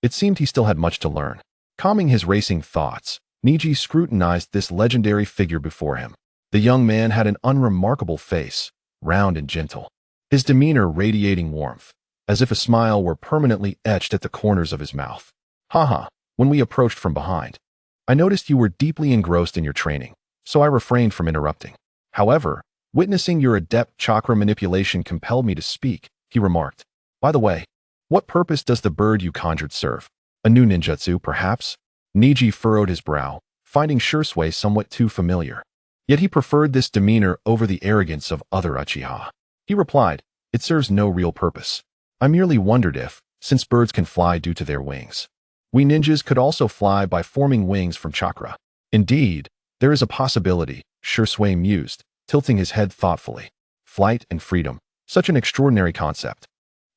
It seemed he still had much to learn. Calming his racing thoughts, Neji scrutinized this legendary figure before him. The young man had an unremarkable face, round and gentle, his demeanor radiating warmth, as if a smile were permanently etched at the corners of his mouth. Haha, when we approached from behind, I noticed you were deeply engrossed in your training, so I refrained from interrupting. However, witnessing your adept chakra manipulation compelled me to speak, he remarked. By the way, what purpose does the bird you conjured serve? A new ninjutsu, perhaps? Neji furrowed his brow, finding Shursui somewhat too familiar. Yet he preferred this demeanor over the arrogance of other Uchiha. He replied, "It serves no real purpose. I merely wondered if, since birds can fly due to their wings, we ninjas could also fly by forming wings from chakra. Indeed, there is a possibility," Shursui mused, tilting his head thoughtfully. Flight and freedom. Such an extraordinary concept.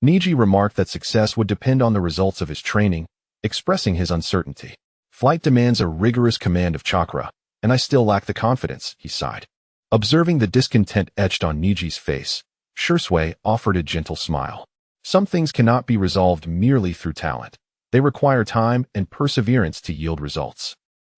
Neji remarked that success would depend on the results of his training, expressing his uncertainty. Flight demands a rigorous command of chakra, and I still lack the confidence, he sighed. Observing the discontent etched on Neji's face, Shursui offered a gentle smile. Some things cannot be resolved merely through talent. They require time and perseverance to yield results.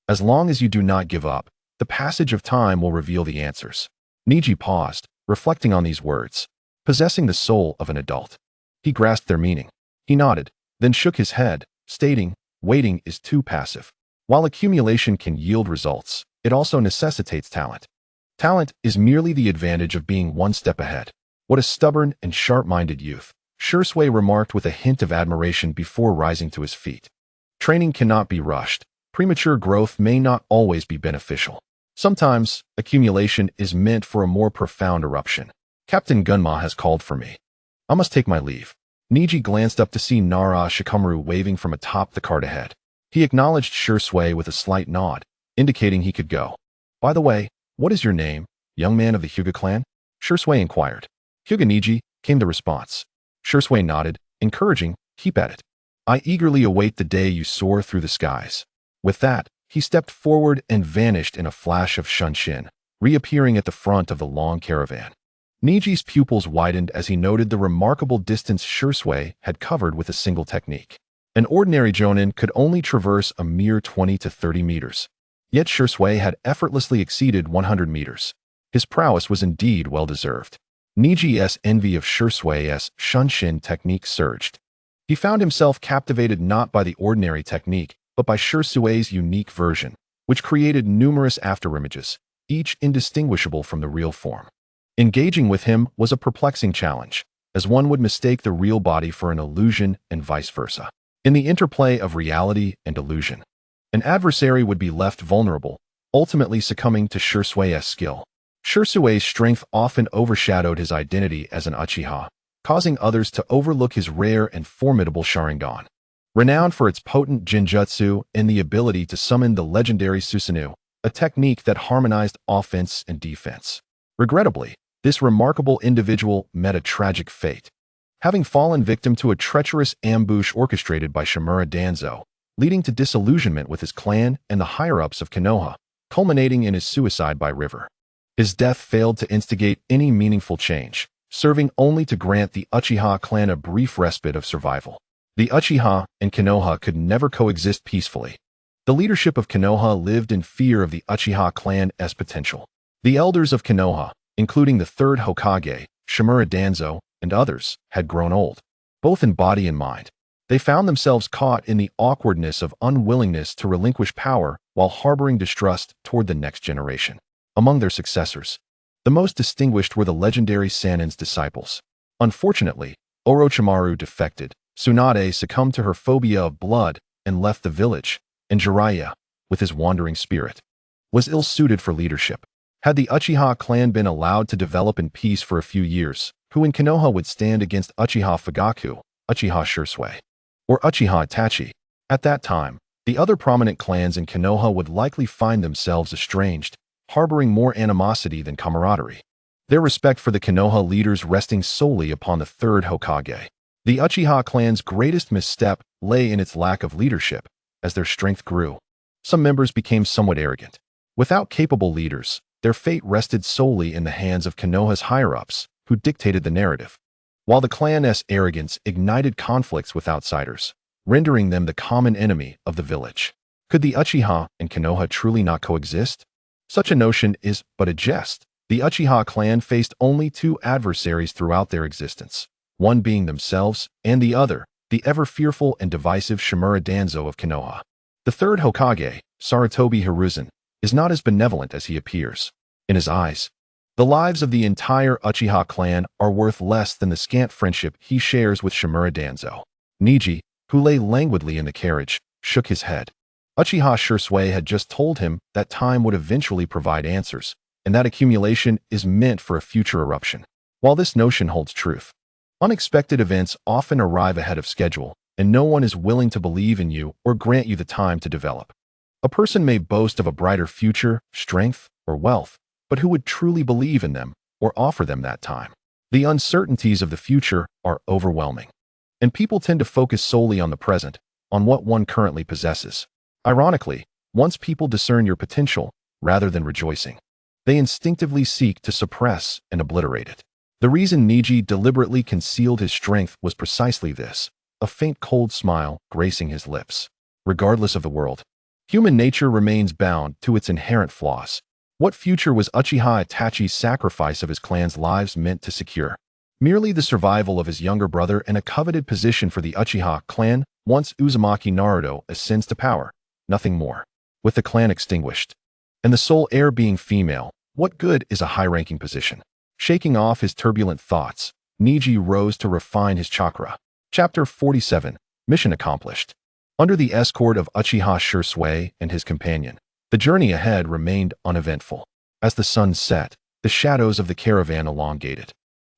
As long as you do not give up, the passage of time will reveal the answers. Neji paused, reflecting on these words, possessing the soul of an adult. He grasped their meaning. He nodded, then shook his head, stating, waiting is too passive. While accumulation can yield results, it also necessitates talent. Talent is merely the advantage of being one step ahead. What a stubborn and sharp-minded youth, Shursui remarked with a hint of admiration before rising to his feet. Training cannot be rushed. Premature growth may not always be beneficial. Sometimes, accumulation is meant for a more profound eruption. Captain Gunma has called for me. I must take my leave. Neji glanced up to see Nara Shikamaru waving from atop the cart ahead. He acknowledged Shursui with a slight nod, indicating he could go. By the way, what is your name, young man of the Hyuga clan? Shursui inquired. Hyuga Neji, came the response. Shursui nodded, encouraging, keep at it. I eagerly await the day you soar through the skies. With that, he stepped forward and vanished in a flash of Shunshin, reappearing at the front of the long caravan. Neji's pupils widened as he noted the remarkable distance Shursui had covered with a single technique. An ordinary jonin could only traverse a mere 20 to 30 meters. Yet Shursui had effortlessly exceeded 100 meters. His prowess was indeed well-deserved. Neji's envy of Shursui's Shunshin technique surged. He found himself captivated not by the ordinary technique, but by Shursui's unique version, which created numerous afterimages, each indistinguishable from the real form. Engaging with him was a perplexing challenge, as one would mistake the real body for an illusion and vice versa. In the interplay of reality and illusion, an adversary would be left vulnerable, ultimately succumbing to Shursui's skill. Shursui's strength often overshadowed his identity as an Uchiha, causing others to overlook his rare and formidable Sharingan. Renowned for its potent Genjutsu and the ability to summon the legendary Susanoo, a technique that harmonized offense and defense. Regrettably, this remarkable individual met a tragic fate. Having fallen victim to a treacherous ambush orchestrated by Shimura Danzo, leading to disillusionment with his clan and the higher-ups of Konoha, culminating in his suicide by river. His death failed to instigate any meaningful change, serving only to grant the Uchiha clan a brief respite of survival. The Uchiha and Konoha could never coexist peacefully. The leadership of Konoha lived in fear of the Uchiha clan's potential. The elders of Konoha, including the third Hokage, Shimura Danzo, and others, had grown old, both in body and mind. They found themselves caught in the awkwardness of unwillingness to relinquish power while harboring distrust toward the next generation. Among their successors, the most distinguished were the legendary Sanin's disciples. Unfortunately, Orochimaru defected, Tsunade succumbed to her phobia of blood and left the village, and Jiraiya, with his wandering spirit, was ill-suited for leadership. Had the Uchiha clan been allowed to develop in peace for a few years, who in Konoha would stand against Uchiha Fugaku, Uchiha Shursui, or Uchiha Itachi? At that time, the other prominent clans in Konoha would likely find themselves estranged, harboring more animosity than camaraderie. Their respect for the Konoha leaders resting solely upon the third Hokage. The Uchiha clan's greatest misstep lay in its lack of leadership. As their strength grew, some members became somewhat arrogant. Without capable leaders, their fate rested solely in the hands of Konoha's higher-ups, who dictated the narrative. While the clan's arrogance ignited conflicts with outsiders, rendering them the common enemy of the village. Could the Uchiha and Konoha truly not coexist? Such a notion is but a jest. The Uchiha clan faced only two adversaries throughout their existence, one being themselves, and the other, the ever-fearful and divisive Shimura Danzo of Konoha. The third Hokage, Sarutobi Hiruzen, is not as benevolent as he appears. In his eyes, the lives of the entire Uchiha clan are worth less than the scant friendship he shares with Shimura Danzo. Neji, who lay languidly in the carriage, shook his head. Uchiha Shursui had just told him that time would eventually provide answers, and that accumulation is meant for a future eruption. While this notion holds truth, unexpected events often arrive ahead of schedule, and no one is willing to believe in you or grant you the time to develop. A person may boast of a brighter future, strength, or wealth, but who would truly believe in them or offer them that time? The uncertainties of the future are overwhelming, and people tend to focus solely on the present, on what one currently possesses. Ironically, once people discern your potential, rather than rejoicing, they instinctively seek to suppress and obliterate it. The reason Neji deliberately concealed his strength was precisely this, a faint cold smile gracing his lips. Regardless of the world, human nature remains bound to its inherent flaws. What future was Uchiha Itachi's sacrifice of his clan's lives meant to secure? Merely the survival of his younger brother and a coveted position for the Uchiha clan once Uzumaki Naruto ascends to power, nothing more. With the clan extinguished, and the sole heir being female, what good is a high-ranking position? Shaking off his turbulent thoughts, Neji rose to refine his chakra. Chapter 47, Mission Accomplished. Under the escort of Uchiha Shisui and his companion, the journey ahead remained uneventful. As the sun set, the shadows of the caravan elongated,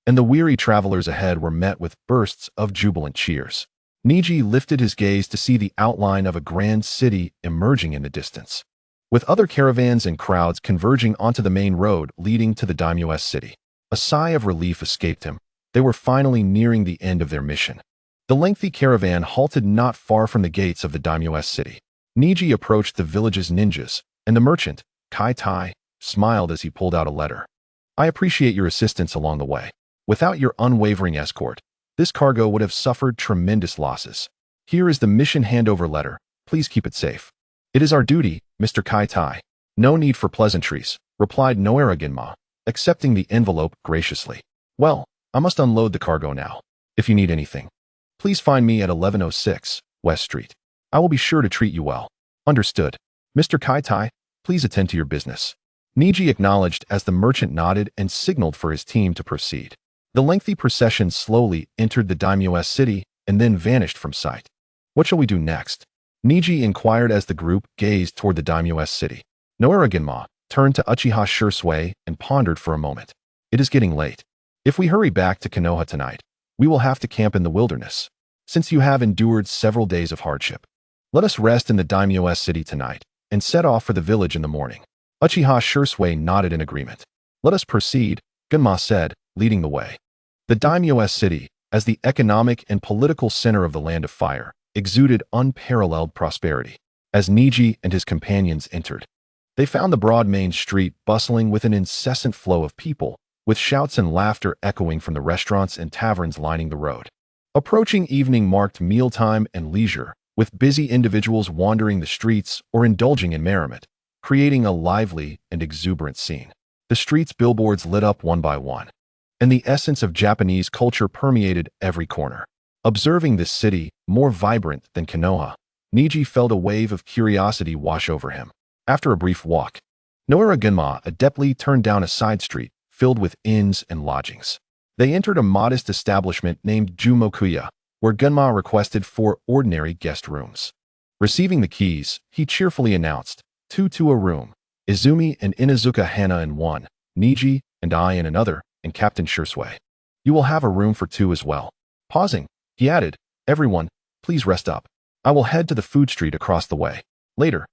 and the weary travelers ahead were met with bursts of jubilant cheers. Neji lifted his gaze to see the outline of a grand city emerging in the distance, with other caravans and crowds converging onto the main road leading to the daimyo's city. A sigh of relief escaped him. They were finally nearing the end of their mission. The lengthy caravan halted not far from the gates of the daimyo's city. Neji approached the village's ninjas, and the merchant, Kai Tai, smiled as he pulled out a letter. I appreciate your assistance along the way. Without your unwavering escort, this cargo would have suffered tremendous losses. Here is the mission handover letter. Please keep it safe. It is our duty, Mr. Kai Tai. No need for pleasantries, replied Rinnegan, accepting the envelope graciously. Well, I must unload the cargo now. If you need anything, please find me at 1106 West Street. I will be sure to treat you well. Understood. Mr. Kai Tai, please attend to your business. Neji acknowledged as the merchant nodded and signaled for his team to proceed. The lengthy procession slowly entered the daimyo's city and then vanished from sight. What shall we do next? Neji inquired as the group gazed toward the daimyo's city. Rinnegan turned to Uchiha Shisui and pondered for a moment. It is getting late. If we hurry back to Konoha tonight, we will have to camp in the wilderness. Since you have endured several days of hardship, let us rest in the daimyo's city tonight and set off for the village in the morning. Uchiha Shisui nodded in agreement. Let us proceed, Gunma said, leading the way. The daimyo's city, as the economic and political center of the Land of Fire, exuded unparalleled prosperity. As Neji and his companions entered, they found the broad main street bustling with an incessant flow of people, with shouts and laughter echoing from the restaurants and taverns lining the road. Approaching evening marked mealtime and leisure, with busy individuals wandering the streets or indulging in merriment, creating a lively and exuberant scene. The streets' billboards lit up one by one, and the essence of Japanese culture permeated every corner. Observing this city, more vibrant than Konoha, Neji felt a wave of curiosity wash over him. After a brief walk, Rinnegan adeptly turned down a side street filled with inns and lodgings. They entered a modest establishment named Jumokuya, where Gunma requested 4 ordinary guest rooms. Receiving the keys, he cheerfully announced, 2 to a room, Izumi and Inuzuka Hana in one, Neji and I in another, and Captain Shisui. You will have a room for 2 as well. Pausing, he added, everyone, please rest up. I will head to the food street across the way. Later,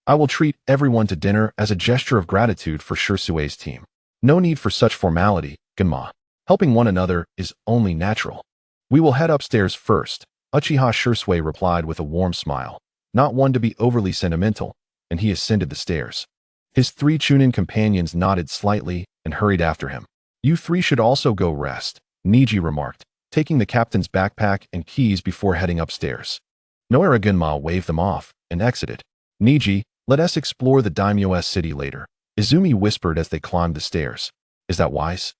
I will treat everyone to dinner as a gesture of gratitude for Shisui's team. No need for such formality, Gunma. Helping one another is only natural. We will head upstairs first, Uchiha Shisui replied with a warm smile, not one to be overly sentimental, and he ascended the stairs. His 3 Chunin companions nodded slightly and hurried after him. You 3 should also go rest, Neji remarked, taking the captain's backpack and keys before heading upstairs. Rinnegan waved them off and exited. Neji, let us explore the daimyo's city later, Izumi whispered as they climbed the stairs. Is that wise?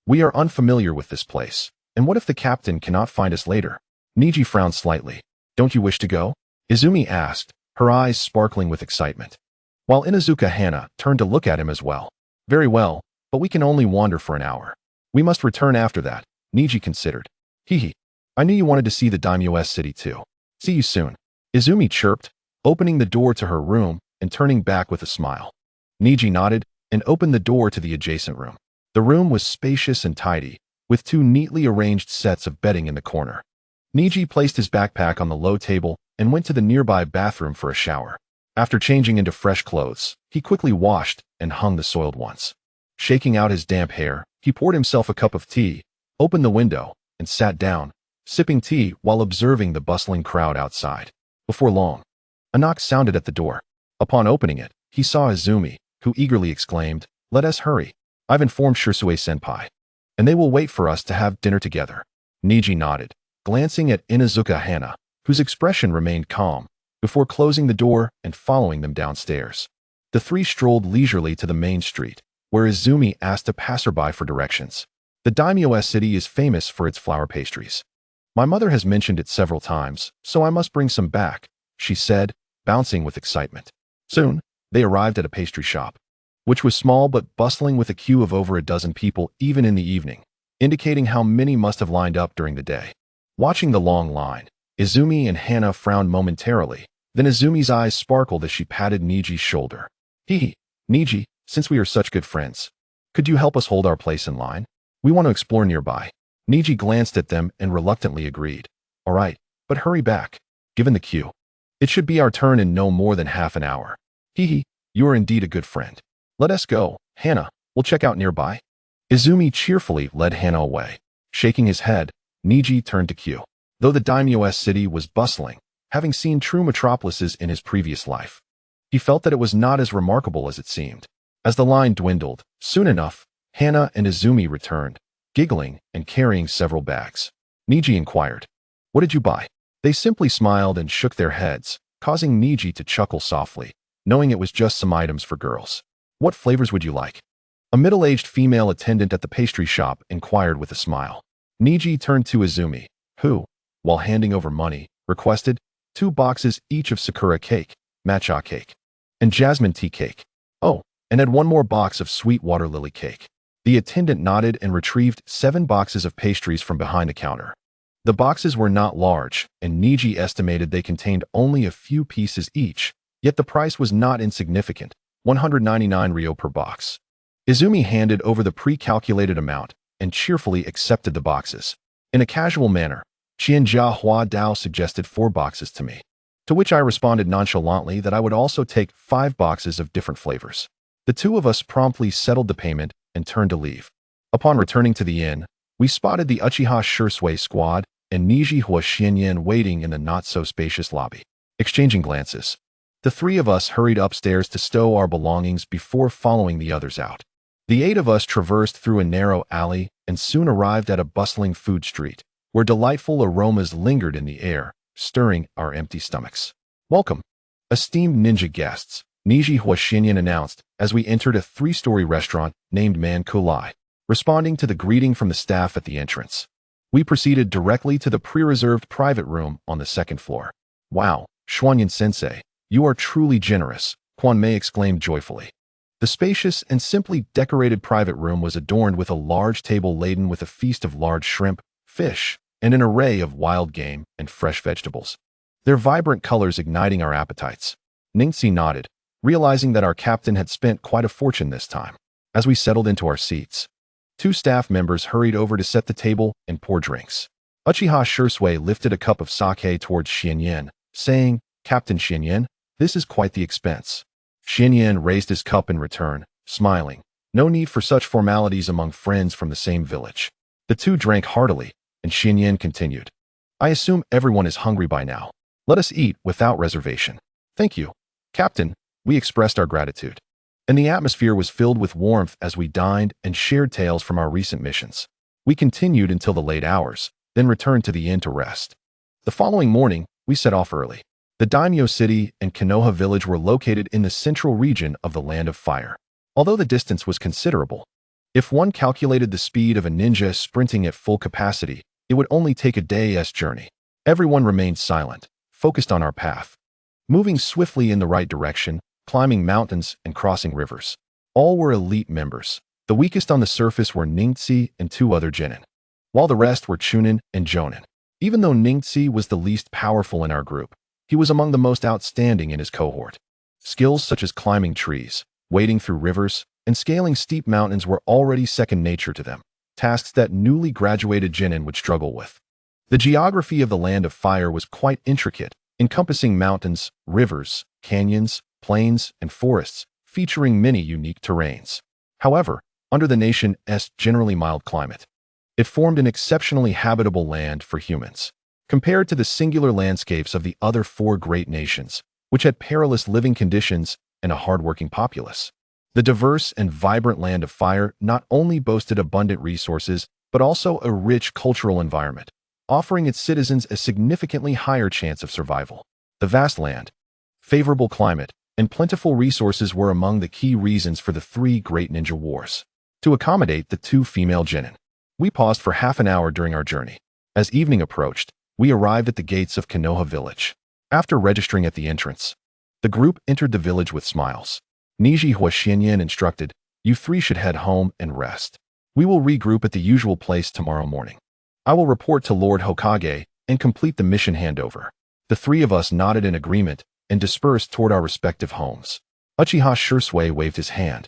We are unfamiliar with this place, and what if the captain cannot find us later? Neji frowned slightly. Don't you wish to go? Izumi asked, her eyes sparkling with excitement, while Inuzuka Hana turned to look at him as well. Very well, but we can only wander for an hour. We must return after that, Neji considered. Hee. I knew you wanted to see the daimyo's city too. See you soon. Izumi chirped, opening the door to her room and turning back with a smile. Neji nodded and opened the door to the adjacent room. The room was spacious and tidy, with 2 neatly arranged sets of bedding in the corner. Neji placed his backpack on the low table and went to the nearby bathroom for a shower. After changing into fresh clothes, he quickly washed and hung the soiled ones. Shaking out his damp hair, he poured himself a cup of tea, opened the window, and sat down, sipping tea while observing the bustling crowd outside. Before long, a knock sounded at the door. Upon opening it, he saw Izumi, who eagerly exclaimed, "Let us hurry. I've informed Shisue-senpai, and they will wait for us to have dinner together." Neji nodded, glancing at Inuzuka Hana, whose expression remained calm, before closing the door and following them downstairs. The three strolled leisurely to the main street, where Izumi asked a passerby for directions. The daimyo city is famous for its flour pastries. My mother has mentioned it several times, so I must bring some back, she said, bouncing with excitement. Soon, they arrived at a pastry shop, which was small but bustling with a queue of over a dozen people even in the evening, indicating how many must have lined up during the day. Watching the long line, Izumi and Hana frowned momentarily, then Izumi's eyes sparkled as she patted Niji's shoulder. "Hee, Neji, since we are such good friends, could you help us hold our place in line? We want to explore nearby." Neji glanced at them and reluctantly agreed. "All right, but hurry back, given the queue. It should be our turn in no more than half an hour." "Hee, you are indeed a good friend. Let us go, Hana, we'll check out nearby." Izumi cheerfully led Hana away. Shaking his head, Neji turned to queue. Though the daimyo city was bustling, having seen true metropolises in his previous life, he felt that it was not as remarkable as it seemed. As the line dwindled, soon enough, Hana and Izumi returned, giggling and carrying several bags. Neji inquired, "What did you buy?" They simply smiled and shook their heads, causing Neji to chuckle softly, knowing it was just some items for girls. "What flavors would you like?" A middle-aged female attendant at the pastry shop inquired with a smile. Neji turned to Izumi, who, while handing over money, requested 2 boxes each of sakura cake, matcha cake, and jasmine tea cake. "Oh, and add 1 more box of sweet water lily cake." The attendant nodded and retrieved 7 boxes of pastries from behind the counter. The boxes were not large, and Neji estimated they contained only a few pieces each, yet the price was not insignificant, 199 ryo per box. Izumi handed over the pre-calculated amount and cheerfully accepted the boxes. In a casual manner, Qianjia Hua Dao suggested 4 boxes to me, to which I responded nonchalantly that I would also take 5 boxes of different flavors. The two of us promptly settled the payment and turned to leave. Upon returning to the inn, we spotted the Uchiha Shisui squad and Neji Huaxianyan waiting in the not-so-spacious lobby. Exchanging glances, the 3 of us hurried upstairs to stow our belongings before following the others out. The 8 of us traversed through a narrow alley and soon arrived at a bustling food street, where delightful aromas lingered in the air, stirring our empty stomachs. "Welcome, esteemed ninja guests," Neji Huaxianyan announced as we entered a 3-story restaurant named Man Kulai, responding to the greeting from the staff at the entrance. We proceeded directly to the pre-reserved private room on the 2nd floor. "Wow, Xuanyan-sensei, you are truly generous," Quan Mei exclaimed joyfully. The spacious and simply decorated private room was adorned with a large table laden with a feast of large shrimp, fish, and an array of wild game and fresh vegetables, their vibrant colors igniting our appetites. Ningxi nodded, realizing that our captain had spent quite a fortune this time. As we settled into our seats, 2 staff members hurried over to set the table and pour drinks. Uchiha Shisui lifted a cup of sake towards Xianyan, saying, "Captain Xianyan, this is quite the expense." Xianyan raised his cup in return, smiling. No need for such formalities among friends from the same village. The 2 drank heartily, and Xianyan continued, "I assume everyone is hungry by now. Let us eat without reservation." "Thank you, Captain," we expressed our gratitude. And the atmosphere was filled with warmth as we dined and shared tales from our recent missions. We continued until the late hours, then returned to the inn to rest. The following morning, we set off early. The daimyo city and Konoha village were located in the central region of the Land of Fire. Although the distance was considerable, if one calculated the speed of a ninja sprinting at full capacity, it would only take a day's journey. Everyone remained silent, focused on our path, moving swiftly in the right direction, climbing mountains and crossing rivers. All were elite members. The weakest on the surface were Ningxi and 2 other genin, while the rest were Chunin and Jonin. Even though Ningxi was the least powerful in our group, he was among the most outstanding in his cohort. Skills such as climbing trees, wading through rivers, and scaling steep mountains were already second nature to them, tasks that newly graduated genin would struggle with. The geography of the Land of Fire was quite intricate, encompassing mountains, rivers, canyons, plains, and forests, featuring many unique terrains. However, under the nation's generally mild climate. It formed an exceptionally habitable land for humans. Compared to the singular landscapes of the other four great nations, which had perilous living conditions and a hardworking populace, the diverse and vibrant Land of Fire not only boasted abundant resources, but also a rich cultural environment, offering its citizens a significantly higher chance of survival. The vast land, favorable climate, and plentiful resources were among the key reasons for the three great ninja wars. To accommodate the two female genin, we paused for half an hour during our journey. As evening approached, we arrived at the gates of Konoha village. After registering at the entrance, the group entered the village with smiles. Neji Huashinyan instructed, "You three should head home and rest. We will regroup at the usual place tomorrow morning. I will report to Lord Hokage and complete the mission handover." The three of us nodded in agreement and dispersed toward our respective homes. Uchiha Shursui waved his hand,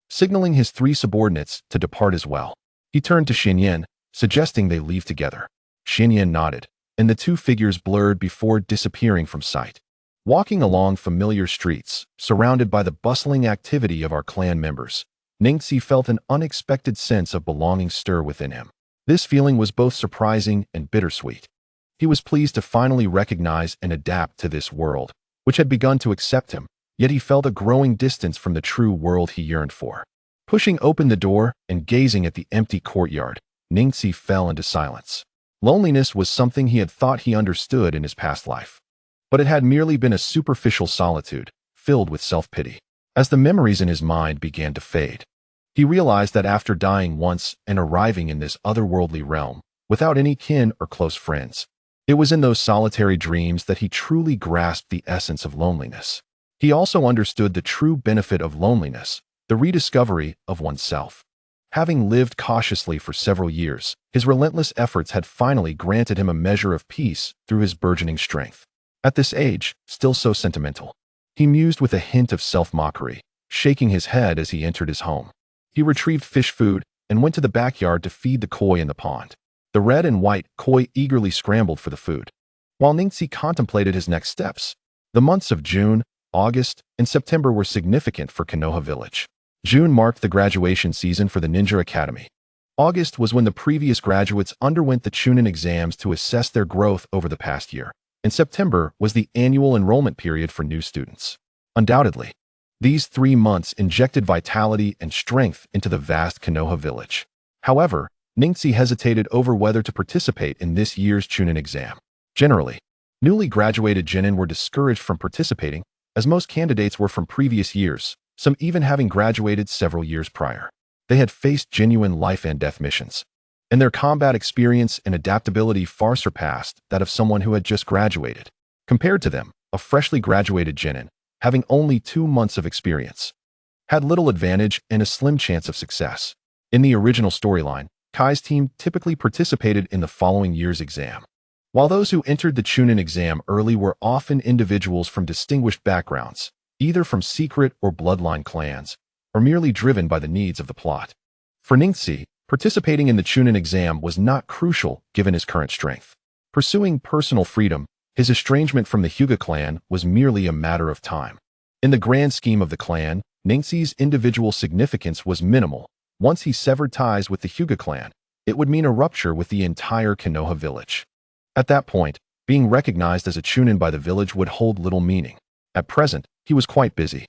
signaling his three subordinates to depart as well. He turned to Shinyan, suggesting they leave together. Shinyan nodded, and the two figures blurred before disappearing from sight. Walking along familiar streets, surrounded by the bustling activity of our clan members, Ningxi felt an unexpected sense of belonging stir within him. This feeling was both surprising and bittersweet. He was pleased to finally recognize and adapt to this world, which had begun to accept him, yet he felt a growing distance from the true world he yearned for. Pushing open the door and gazing at the empty courtyard, Ningxi fell into silence. Loneliness was something he had thought he understood in his past life, but it had merely been a superficial solitude, filled with self-pity. As the memories in his mind began to fade, he realized that after dying once and arriving in this otherworldly realm, without any kin or close friends, it was in those solitary dreams that he truly grasped the essence of loneliness. He also understood the true benefit of loneliness, the rediscovery of oneself. Having lived cautiously for several years, his relentless efforts had finally granted him a measure of peace through his burgeoning strength. At this age, still so sentimental, he mused with a hint of self-mockery, shaking his head as he entered his home. He retrieved fish food and went to the backyard to feed the koi in the pond. The red and white koi eagerly scrambled for the food, while Ningxi contemplated his next steps. The months of June, August, and September were significant for Konoha village. June marked the graduation season for the Ninja Academy. August was when the previous graduates underwent the Chunin exams to assess their growth over the past year, and September was the annual enrollment period for new students. Undoubtedly, these 3 months injected vitality and strength into the vast Konoha village. However, Ningxi hesitated over whether to participate in this year's Chunin exam. Generally, newly graduated genin were discouraged from participating, as most candidates were from previous years, some even having graduated several years prior. They had faced genuine life and death missions, and their combat experience and adaptability far surpassed that of someone who had just graduated. Compared to them, a freshly graduated genin, having only 2 months of experience, had little advantage and a slim chance of success. In the original storyline, Kai's team typically participated in the following year's exam. While those who entered the Chunin exam early were often individuals from distinguished backgrounds, either from secret or bloodline clans, or merely driven by the needs of the plot. For Ningxi, participating in the Chunin exam was not crucial given his current strength. Pursuing personal freedom, his estrangement from the Hyuga clan was merely a matter of time. In the grand scheme of the clan, Ningxi's individual significance was minimal. Once he severed ties with the Hyuga clan, it would mean a rupture with the entire Konoha village. At that point, being recognized as a Chunin by the village would hold little meaning. At present, he was quite busy.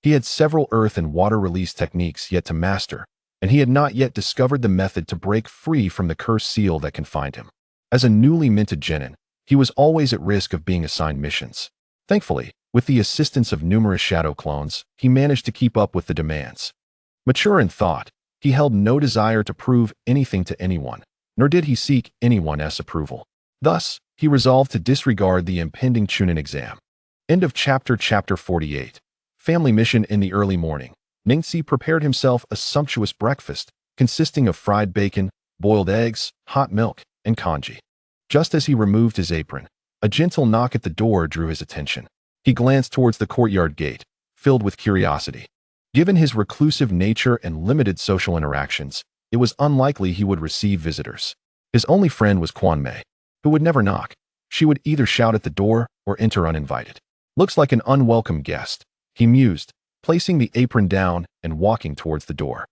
He had several earth and water release techniques yet to master, and he had not yet discovered the method to break free from the cursed seal that confined him. As a newly minted genin, he was always at risk of being assigned missions. Thankfully, with the assistance of numerous shadow clones, he managed to keep up with the demands. Mature in thought, he held no desire to prove anything to anyone, nor did he seek anyone's approval. Thus, he resolved to disregard the impending Chunin exam. End of chapter 48. Family mission. In the early morning, Ningxi prepared himself a sumptuous breakfast, consisting of fried bacon, boiled eggs, hot milk, and congee. Just as he removed his apron, a gentle knock at the door drew his attention. He glanced towards the courtyard gate, filled with curiosity. Given his reclusive nature and limited social interactions, it was unlikely he would receive visitors. His only friend was Kwanmei, who would never knock. She would either shout at the door or enter uninvited. Looks like an unwelcome guest, he mused, placing the apron down and walking towards the door.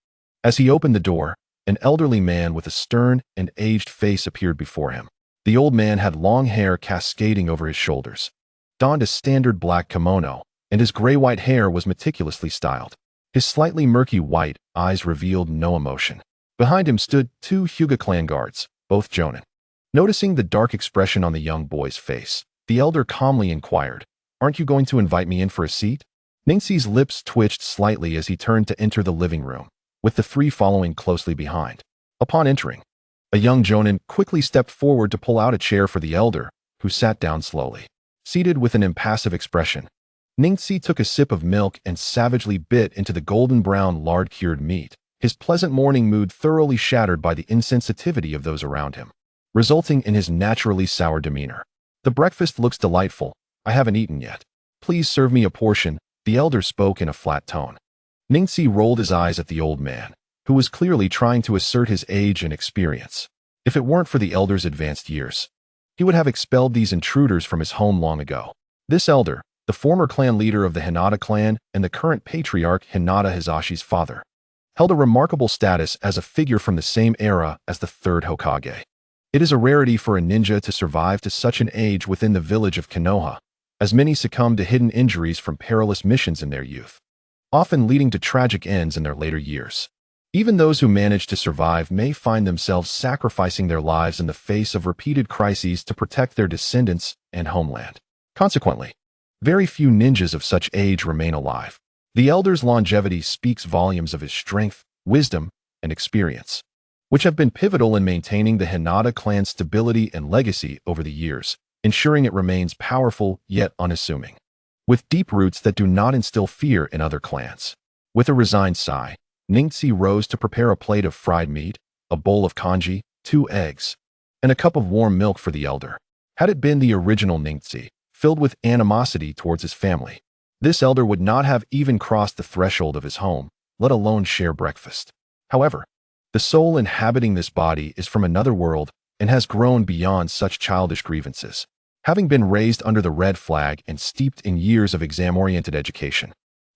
As he opened the door, an elderly man with a stern and aged face appeared before him. The old man had long hair cascading over his shoulders, donned a standard black kimono, and his gray-white hair was meticulously styled. His slightly murky white eyes revealed no emotion. Behind him stood two Hyuga clan guards, both jonin. Noticing the dark expression on the young boy's face, the elder calmly inquired, "Aren't you going to invite me in for a seat?" Ningxi's lips twitched slightly as he turned to enter the living room, with the three following closely behind. Upon entering, a young jonin quickly stepped forward to pull out a chair for the elder, who sat down slowly. Seated with an impassive expression, Ningxi took a sip of milk and savagely bit into the golden-brown lard-cured meat, his pleasant morning mood thoroughly shattered by the insensitivity of those around him, resulting in his naturally sour demeanor. "The breakfast looks delightful. I haven't eaten yet. Please serve me a portion," the elder spoke in a flat tone. Ningxi rolled his eyes at the old man, who was clearly trying to assert his age and experience. If it weren't for the elder's advanced years, he would have expelled these intruders from his home long ago. This elder, the former clan leader of the Hinata clan and the current patriarch Hinata Hisashi's father, held a remarkable status as a figure from the same era as the third Hokage. It is a rarity for a ninja to survive to such an age within the village of Konoha, as many succumb to hidden injuries from perilous missions in their youth, often leading to tragic ends in their later years. Even those who manage to survive may find themselves sacrificing their lives in the face of repeated crises to protect their descendants and homeland. Consequently, very few ninjas of such age remain alive. The elder's longevity speaks volumes of his strength, wisdom, and experience, which have been pivotal in maintaining the Hinata clan's stability and legacy over the years, ensuring it remains powerful yet unassuming, with deep roots that do not instill fear in other clans. With a resigned sigh, Ningxi rose to prepare a plate of fried meat, a bowl of congee, 2 eggs, and a cup of warm milk for the elder. Had it been the original Ningxi, filled with animosity towards his family, this elder would not have even crossed the threshold of his home, let alone share breakfast. However, the soul inhabiting this body is from another world and has grown beyond such childish grievances, having been raised under the red flag and steeped in years of exam-oriented education.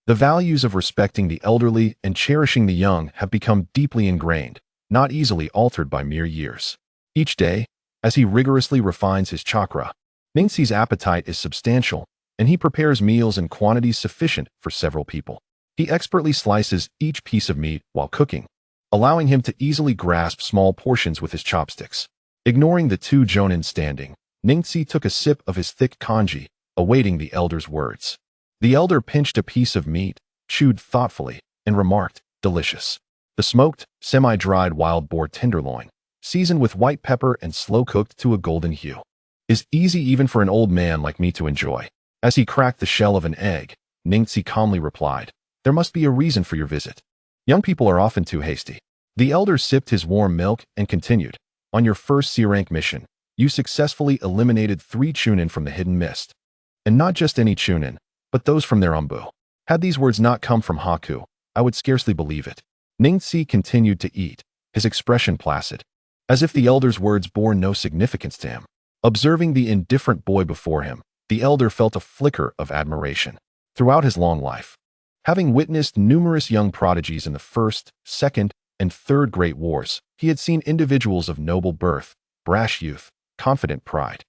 The values of respecting the elderly and cherishing the young have become deeply ingrained, not easily altered by mere years. Each day, as he rigorously refines his chakra, Ningxi's appetite is substantial, and he prepares meals in quantities sufficient for several people. He expertly slices each piece of meat while cooking, allowing him to easily grasp small portions with his chopsticks. Ignoring the two jonin standing, Ningxi took a sip of his thick congee, awaiting the elder's words. The elder pinched a piece of meat, chewed thoughtfully, and remarked, "Delicious." The smoked, semi-dried wild boar tenderloin, seasoned with white pepper and slow-cooked to a golden hue, is easy even for an old man like me to enjoy. As he cracked the shell of an egg, Ningxi calmly replied, "There must be a reason for your visit. Young people are often too hasty." The elder sipped his warm milk and continued, "On your first C-rank mission, you successfully eliminated 3 chunin from the hidden mist. And not just any chunin, but those from their umbu. Had these words not come from Haku, I would scarcely believe it." Ningxi continued to eat, his expression placid, as if the elder's words bore no significance to him. Observing the indifferent boy before him, the elder felt a flicker of admiration. Throughout his long life, having witnessed numerous young prodigies in the First, Second, and Third Great Wars, he had seen individuals of noble birth, brash youth, confident pride,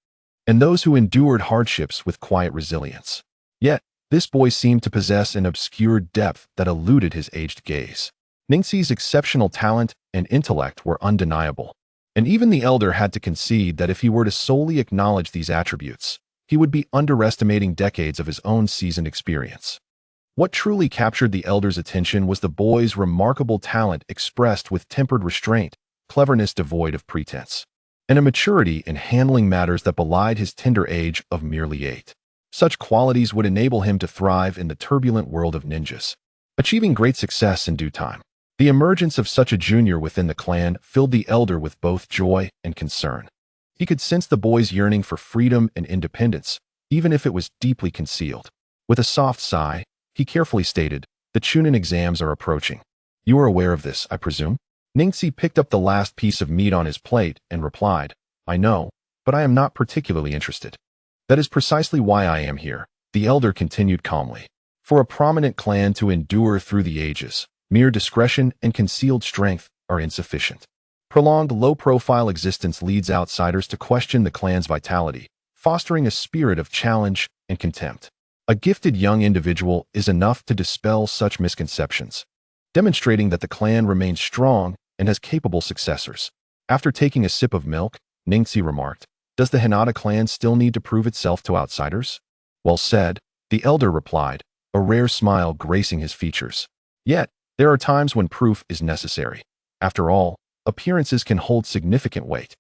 and those who endured hardships with quiet resilience. Yet, this boy seemed to possess an obscure depth that eluded his aged gaze. Ningxi's exceptional talent and intellect were undeniable, and even the elder had to concede that if he were to solely acknowledge these attributes, he would be underestimating decades of his own seasoned experience. What truly captured the elder's attention was the boy's remarkable talent expressed with tempered restraint, cleverness devoid of pretense, and a maturity in handling matters that belied his tender age of merely 8. Such qualities would enable him to thrive in the turbulent world of ninjas, achieving great success in due time. The emergence of such a junior within the clan filled the elder with both joy and concern. He could sense the boy's yearning for freedom and independence, even if it was deeply concealed. With a soft sigh, he carefully stated, "The chunin exams are approaching. You are aware of this, I presume?" Ningxi picked up the last piece of meat on his plate and replied, "I know, but I am not particularly interested." "That is precisely why I am here," the elder continued calmly. "For a prominent clan to endure through the ages, Mere discretion and concealed strength are insufficient. Prolonged low-profile existence leads outsiders to question the clan's vitality, fostering a spirit of challenge and contempt. A gifted young individual is enough to dispel such misconceptions, demonstrating that the clan remains strong and has capable successors. After taking a sip of milk, Ningxi remarked, "Does the Hinata clan still need to prove itself to outsiders?" "Well said," the elder replied, a rare smile gracing his features. "Yet, there are times when proof is necessary. After all, appearances can hold significant weight.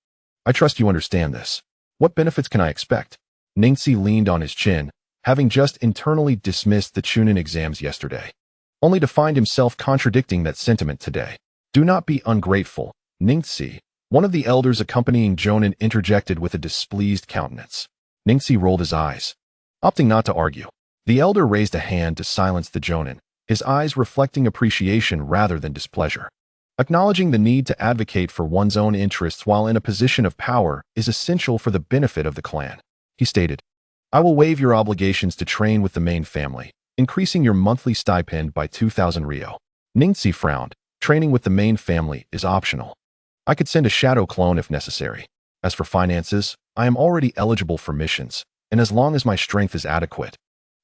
I trust you understand this. What benefits can I expect?" Ningxi leaned on his chin, having just internally dismissed the Chunin exams yesterday, only to find himself contradicting that sentiment today. "Do not be ungrateful, Ningxi," one of the elders accompanying Jonin interjected with a displeased countenance. Ningxi rolled his eyes, opting not to argue. The elder raised a hand to silence the Jonin, his eyes reflecting appreciation rather than displeasure. Acknowledging the need to advocate for one's own interests while in a position of power is essential for the benefit of the clan. He stated, "I will waive your obligations to train with the main family, increasing your monthly stipend by 2,000 ryo." Ningxi frowned. "Training with the main family is optional. I could send a shadow clone if necessary. As for finances, I am already eligible for missions, and as long as my strength is adequate,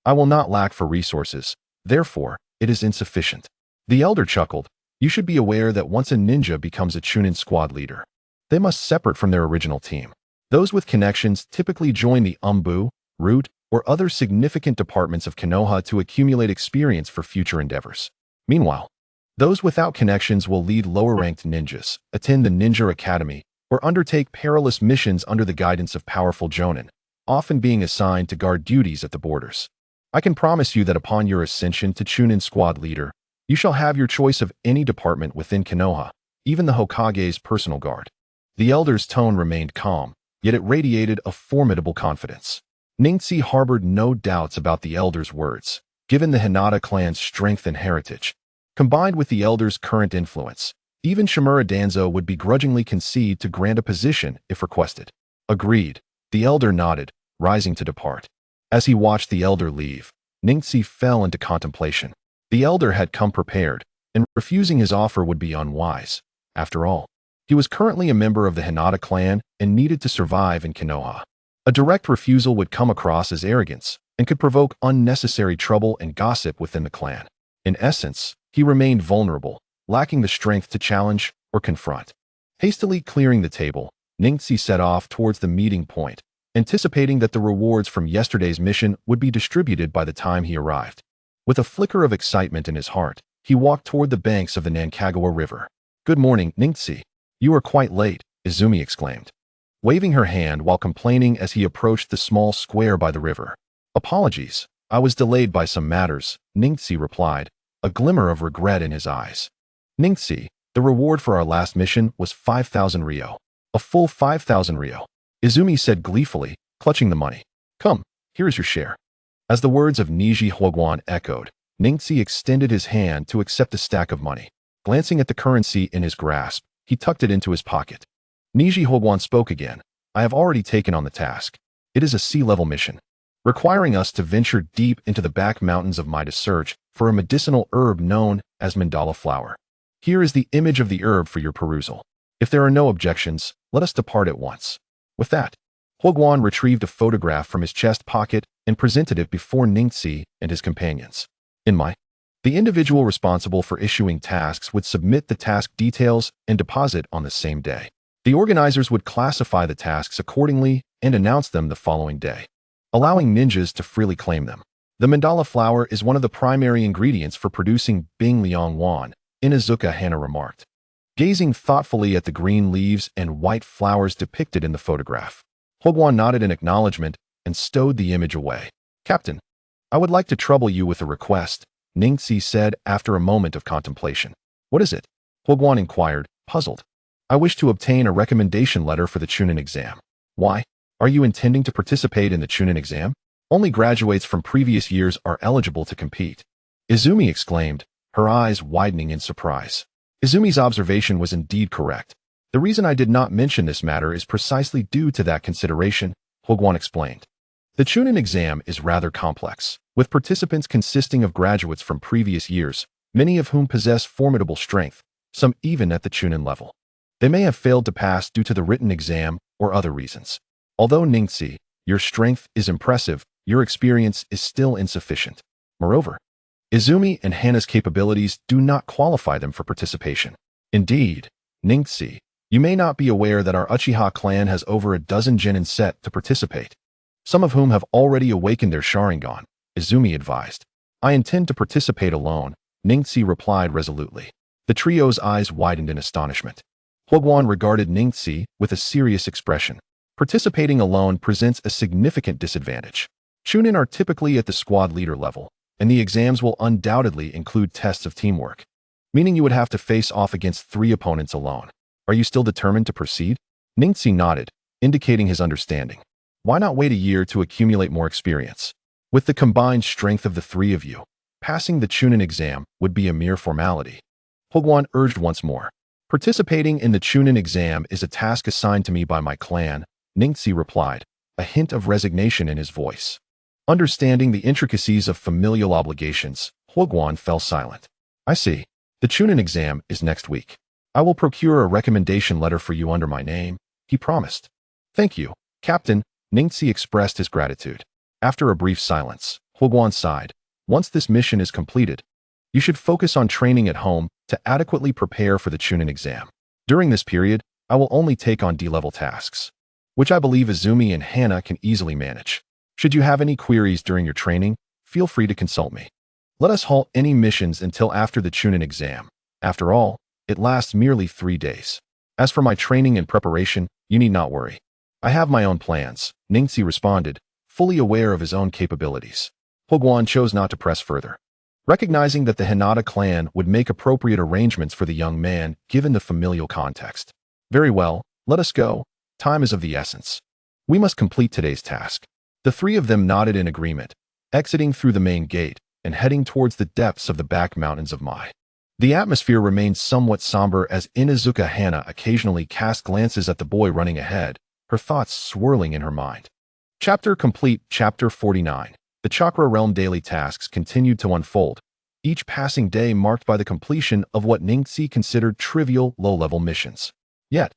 I will not lack for resources. Therefore, it is insufficient." The elder chuckled. "You should be aware that once a ninja becomes a Chunin squad leader, they must separate from their original team. Those with connections typically join the Umbu, Root, or other significant departments of Konoha to accumulate experience for future endeavors. Meanwhile, those without connections will lead lower-ranked ninjas, attend the ninja academy, or undertake perilous missions under the guidance of powerful jonin, often being assigned to guard duties at the borders. I can promise you that upon your ascension to Chunin squad leader, you shall have your choice of any department within Konoha, even the Hokage's personal guard." The elder's tone remained calm, yet it radiated a formidable confidence. Ningxi harbored no doubts about the elder's words, given the Hinata clan's strength and heritage. Combined with the elder's current influence, even Shimura Danzo would begrudgingly concede to grant a position if requested. "Agreed," the elder nodded, rising to depart. As he watched the elder leave, Ningxi fell into contemplation. The elder had come prepared, and refusing his offer would be unwise. After all, he was currently a member of the Hinata clan and needed to survive in Konoha. A direct refusal would come across as arrogance and could provoke unnecessary trouble and gossip within the clan. In essence, he remained vulnerable, lacking the strength to challenge or confront. Hastily clearing the table, Ningxi set off towards the meeting point, anticipating that the rewards from yesterday's mission would be distributed by the time he arrived. With a flicker of excitement in his heart, he walked toward the banks of the Nankagawa River. "Good morning, Ningxi. You are quite late," Izumi exclaimed, waving her hand while complaining as he approached the small square by the river. "Apologies, I was delayed by some matters," Ningxi replied, a glimmer of regret in his eyes. "Ningxi, the reward for our last mission was 5,000 ryo. A full 5,000 ryo," Izumi said gleefully, clutching the money. "Come, here is your share." As the words of Neji Huoguan echoed, Ningxi extended his hand to accept the stack of money. Glancing at the currency in his grasp, he tucked it into his pocket. Neji Huoguan spoke again. "I have already taken on the task. It is a sea-level mission, requiring us to venture deep into the back mountains of Mida search for a medicinal herb known as mandala flower. Here is the image of the herb for your perusal. If there are no objections, let us depart at once." With that, Huoguan retrieved a photograph from his chest pocket and presented it before Ningxi and his companions. The individual responsible for issuing tasks would submit the task details and deposit on the same day. The organizers would classify the tasks accordingly and announce them the following day, allowing ninjas to freely claim them. The mandala flower is one of the primary ingredients for producing Bing Liang Wan, Inazuka Hana remarked, gazing thoughtfully at the green leaves and white flowers depicted in the photograph. Huoguan nodded in acknowledgement and stowed the image away. "Captain, I would like to trouble you with a request," Ningxi said after a moment of contemplation. "What is it?" Huoguan inquired, puzzled. "I wish to obtain a recommendation letter for the Chunin exam." "Why? Are you intending to participate in the Chunin exam? Only graduates from previous years are eligible to compete," Izumi exclaimed, her eyes widening in surprise. Izumi's observation was indeed correct. "The reason I did not mention this matter is precisely due to that consideration," Huoguan explained. "The Chunin exam is rather complex, with participants consisting of graduates from previous years, many of whom possess formidable strength, some even at the Chunin level. They may have failed to pass due to the written exam or other reasons. Although Ningxi, your strength is impressive, your experience is still insufficient. Moreover, Izumi and Hana's capabilities do not qualify them for participation. Indeed, Ningxi, you may not be aware that our Uchiha clan has over a dozen genin set to participate, some of whom have already awakened their Sharingan, Izumi advised. I intend to participate alone, Ningxi replied resolutely. The trio's eyes widened in astonishment. Huoguan regarded Ningxi with a serious expression. Participating alone presents a significant disadvantage. Chunin are typically at the squad leader level, and the exams will undoubtedly include tests of teamwork, meaning you would have to face off against 3 opponents alone. Are you still determined to proceed? Ningxi nodded, indicating his understanding. Why not wait a year to accumulate more experience? With the combined strength of the 3 of you, passing the Chunin exam would be a mere formality. Huoguan urged once more. Participating in the Chunin exam is a task assigned to me by my clan, Ningxi replied, a hint of resignation in his voice. Understanding the intricacies of familial obligations, Huoguan fell silent. I see. The Chunin exam is next week. I will procure a recommendation letter for you under my name, he promised. Thank you, Captain, Ningxi expressed his gratitude. After a brief silence, Huoguan sighed. Once this mission is completed, you should focus on training at home to adequately prepare for the Chunin exam. During this period, I will only take on D-level tasks, which I believe Izumi and Hana can easily manage. Should you have any queries during your training, feel free to consult me. Let us halt any missions until after the Chunin exam. After all, it lasts merely 3 days. As for my training and preparation, you need not worry. I have my own plans, Ningxi responded, fully aware of his own capabilities. Huoguan chose not to press further, recognizing that the Hinata clan would make appropriate arrangements for the young man given the familial context. Very well, let us go. Time is of the essence. We must complete today's task. The 3 of them nodded in agreement, exiting through the main gate and heading towards the depths of the back mountains of Mai. The atmosphere remained somewhat somber as Inuzuka Hana occasionally cast glances at the boy running ahead, her thoughts swirling in her mind. Chapter complete. Chapter 49. The Chakra Realm daily tasks continued to unfold, each passing day marked by the completion of what Ningxi considered trivial, low-level missions. Yet,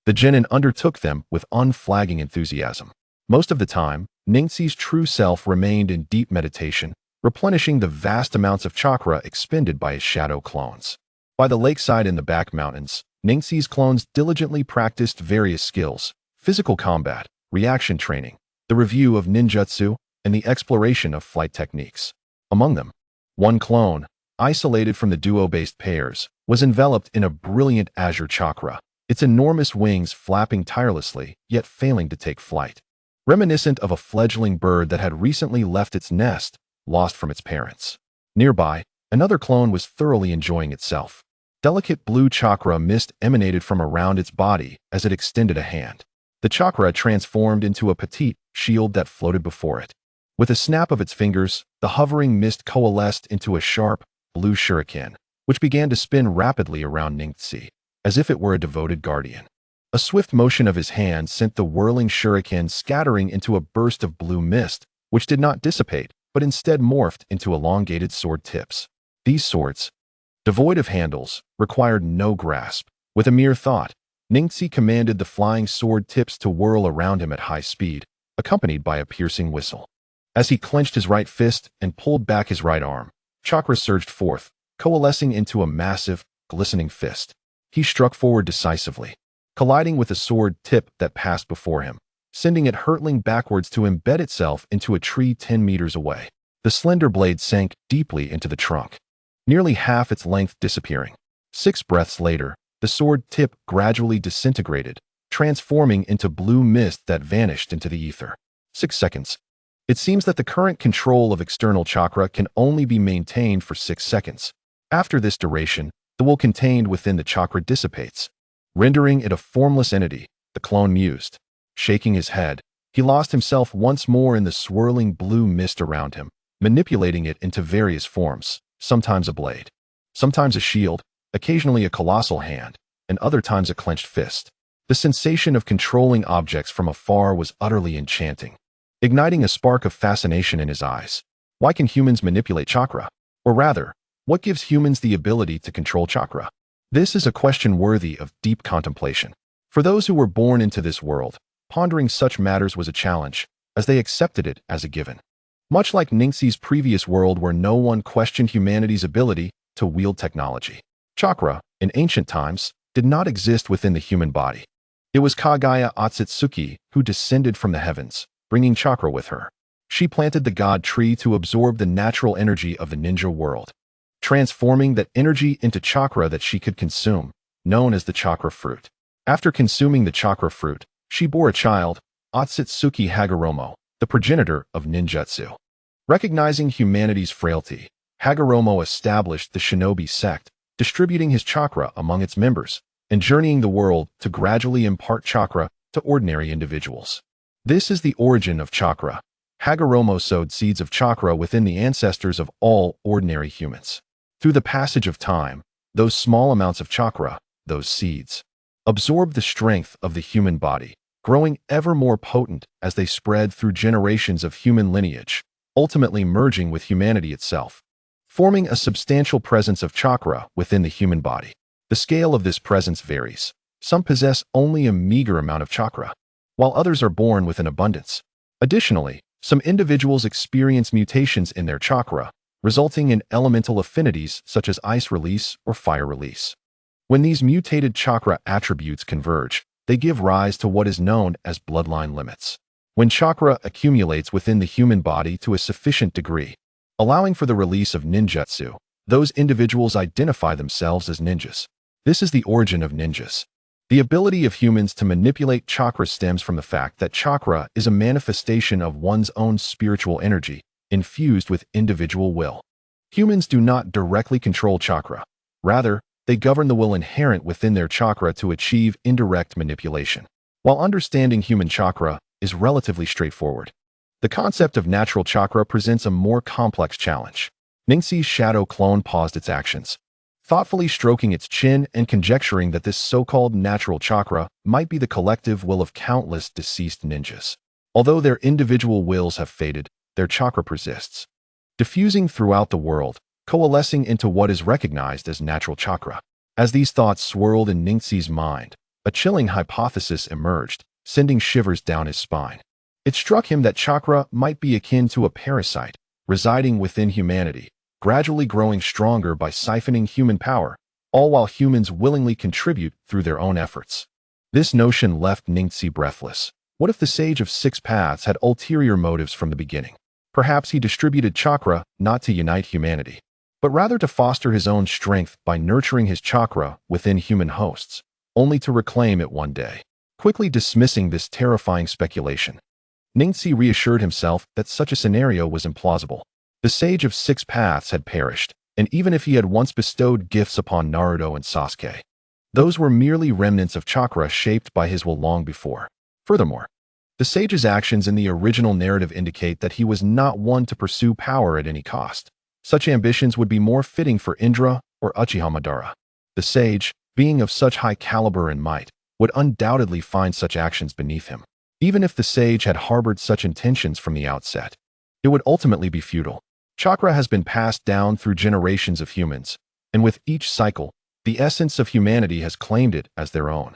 the genin undertook them with unflagging enthusiasm. Most of the time, Ningxi's true self remained in deep meditation, replenishing the vast amounts of chakra expended by his shadow clones. By the lakeside in the back mountains, Ningxi's clones diligently practiced various skills: physical combat, reaction training, the review of ninjutsu, and the exploration of flight techniques. Among them, one clone, isolated from the duo-based pairs, was enveloped in a brilliant azure chakra, its enormous wings flapping tirelessly, yet failing to take flight. Reminiscent of a fledgling bird that had recently left its nest, lost from its parents. Nearby, another clone was thoroughly enjoying itself. Delicate blue chakra mist emanated from around its body as it extended a hand. The chakra transformed into a petite shield that floated before it. With a snap of its fingers, the hovering mist coalesced into a sharp, blue shuriken, which began to spin rapidly around Ningxi, as if it were a devoted guardian. A swift motion of his hand sent the whirling shuriken scattering into a burst of blue mist, which did not dissipate, but instead morphed into elongated sword tips. These swords, devoid of handles, required no grasp. With a mere thought, Ningxi commanded the flying sword tips to whirl around him at high speed, accompanied by a piercing whistle. As he clenched his right fist and pulled back his right arm, chakra surged forth, coalescing into a massive, glistening fist. He struck forward decisively, colliding with a sword tip that passed before him, sending it hurtling backwards to embed itself into a tree 10 meters away. The slender blade sank deeply into the trunk, nearly half its length disappearing. 6 breaths later, the sword tip gradually disintegrated, transforming into blue mist that vanished into the ether. 6 seconds. It seems that the current control of external chakra can only be maintained for 6 seconds. After this duration, the will contained within the chakra dissipates, rendering it a formless entity, the clone mused. Shaking his head, he lost himself once more in the swirling blue mist around him, manipulating it into various forms, sometimes a blade, sometimes a shield, occasionally a colossal hand, and other times a clenched fist. The sensation of controlling objects from afar was utterly enchanting, igniting a spark of fascination in his eyes. Why can humans manipulate chakra? Or rather, What gives humans the ability to control chakra? This is a question worthy of deep contemplation. For those who were born into this world, pondering such matters was a challenge, as they accepted it as a given. Much like Ningxi's previous world where no one questioned humanity's ability to wield technology. Chakra, in ancient times, did not exist within the human body. It was Kaguya Otsutsuki who descended from the heavens, bringing chakra with her. She planted the god tree to absorb the natural energy of the ninja world, transforming that energy into chakra that she could consume, known as the chakra fruit. After consuming the chakra fruit, she bore a child, Otsutsuki Hagoromo, the progenitor of ninjutsu. Recognizing humanity's frailty, Hagoromo established the shinobi sect, distributing his chakra among its members, and journeying the world to gradually impart chakra to ordinary individuals. This is the origin of chakra. Hagoromo sowed seeds of chakra within the ancestors of all ordinary humans. Through the passage of time, those small amounts of chakra, those seeds, absorbed the strength of the human body, growing ever more potent as they spread through generations of human lineage, ultimately merging with humanity itself, forming a substantial presence of chakra within the human body. The scale of this presence varies. Some possess only a meager amount of chakra, while others are born with an abundance. Additionally, some individuals experience mutations in their chakra, resulting in elemental affinities such as ice release or fire release. When these mutated chakra attributes converge, they give rise to what is known as bloodline limits. When chakra accumulates within the human body to a sufficient degree, allowing for the release of ninjutsu, those individuals identify themselves as ninjas. This is the origin of ninjas. The ability of humans to manipulate chakra stems from the fact that chakra is a manifestation of one's own spiritual energy, infused with individual will. Humans do not directly control chakra. Rather, they govern the will inherent within their chakra to achieve indirect manipulation. While understanding human chakra is relatively straightforward, the concept of natural chakra presents a more complex challenge. Ningxi's shadow clone paused its actions, thoughtfully stroking its chin and conjecturing that this so-called natural chakra might be the collective will of countless deceased ninjas. Although their individual wills have faded, their chakra persists, diffusing throughout the world, coalescing into what is recognized as natural chakra. As these thoughts swirled in Ningxi's mind, a chilling hypothesis emerged, sending shivers down his spine. It struck him that chakra might be akin to a parasite, residing within humanity, gradually growing stronger by siphoning human power, all while humans willingly contribute through their own efforts. This notion left Ningxi breathless. What if the Sage of Six Paths had ulterior motives from the beginning? Perhaps he distributed chakra not to unite humanity, but rather to foster his own strength by nurturing his chakra within human hosts, only to reclaim it one day. Quickly dismissing this terrifying speculation, Ningxi reassured himself that such a scenario was implausible. The Sage of Six Paths had perished, and even if he had once bestowed gifts upon Naruto and Sasuke, those were merely remnants of chakra shaped by his will long before. Furthermore, the sage's actions in the original narrative indicate that he was not one to pursue power at any cost. Such ambitions would be more fitting for Indra or Uchiha Madara. The sage, being of such high caliber and might, would undoubtedly find such actions beneath him. Even if the sage had harbored such intentions from the outset, it would ultimately be futile. Chakra has been passed down through generations of humans, and with each cycle, the essence of humanity has claimed it as their own.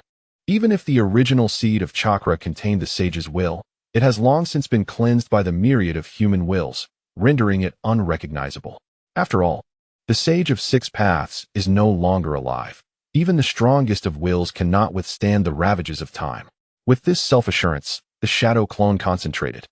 Even if the original seed of chakra contained the sage's will, it has long since been cleansed by the myriad of human wills, rendering it unrecognizable. After all, the Sage of Six Paths is no longer alive. Even the strongest of wills cannot withstand the ravages of time. With this self-assurance, the shadow clone concentrated,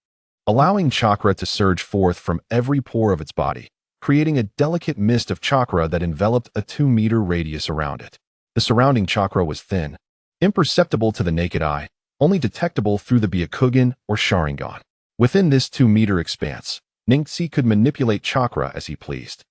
allowing chakra to surge forth from every pore of its body, creating a delicate mist of chakra that enveloped a 2-meter radius around it. The surrounding chakra was thin, imperceptible to the naked eye, only detectable through the Byakugan or Sharingan. Within this 2-meter expanse, Ningxi could manipulate chakra as he pleased,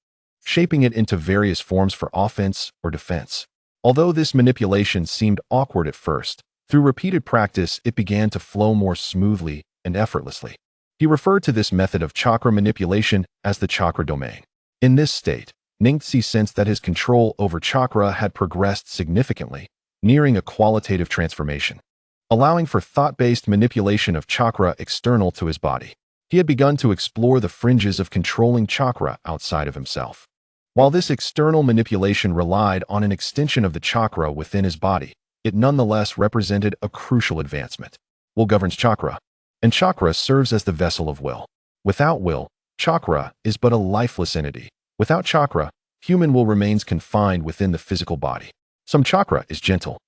shaping it into various forms for offense or defense. Although this manipulation seemed awkward at first, through repeated practice it began to flow more smoothly and effortlessly. He referred to this method of chakra manipulation as the chakra domain. In this state, Ningxi sensed that his control over chakra had progressed significantly, nearing a qualitative transformation, allowing for thought-based manipulation of chakra external to his body. He had begun to explore the fringes of controlling chakra outside of himself. While this external manipulation relied on an extension of the chakra within his body, it nonetheless represented a crucial advancement. Will governs chakra, and chakra serves as the vessel of will. Without will, chakra is but a lifeless entity. Without chakra, human will remains confined within the physical body. Some chakra is gentle,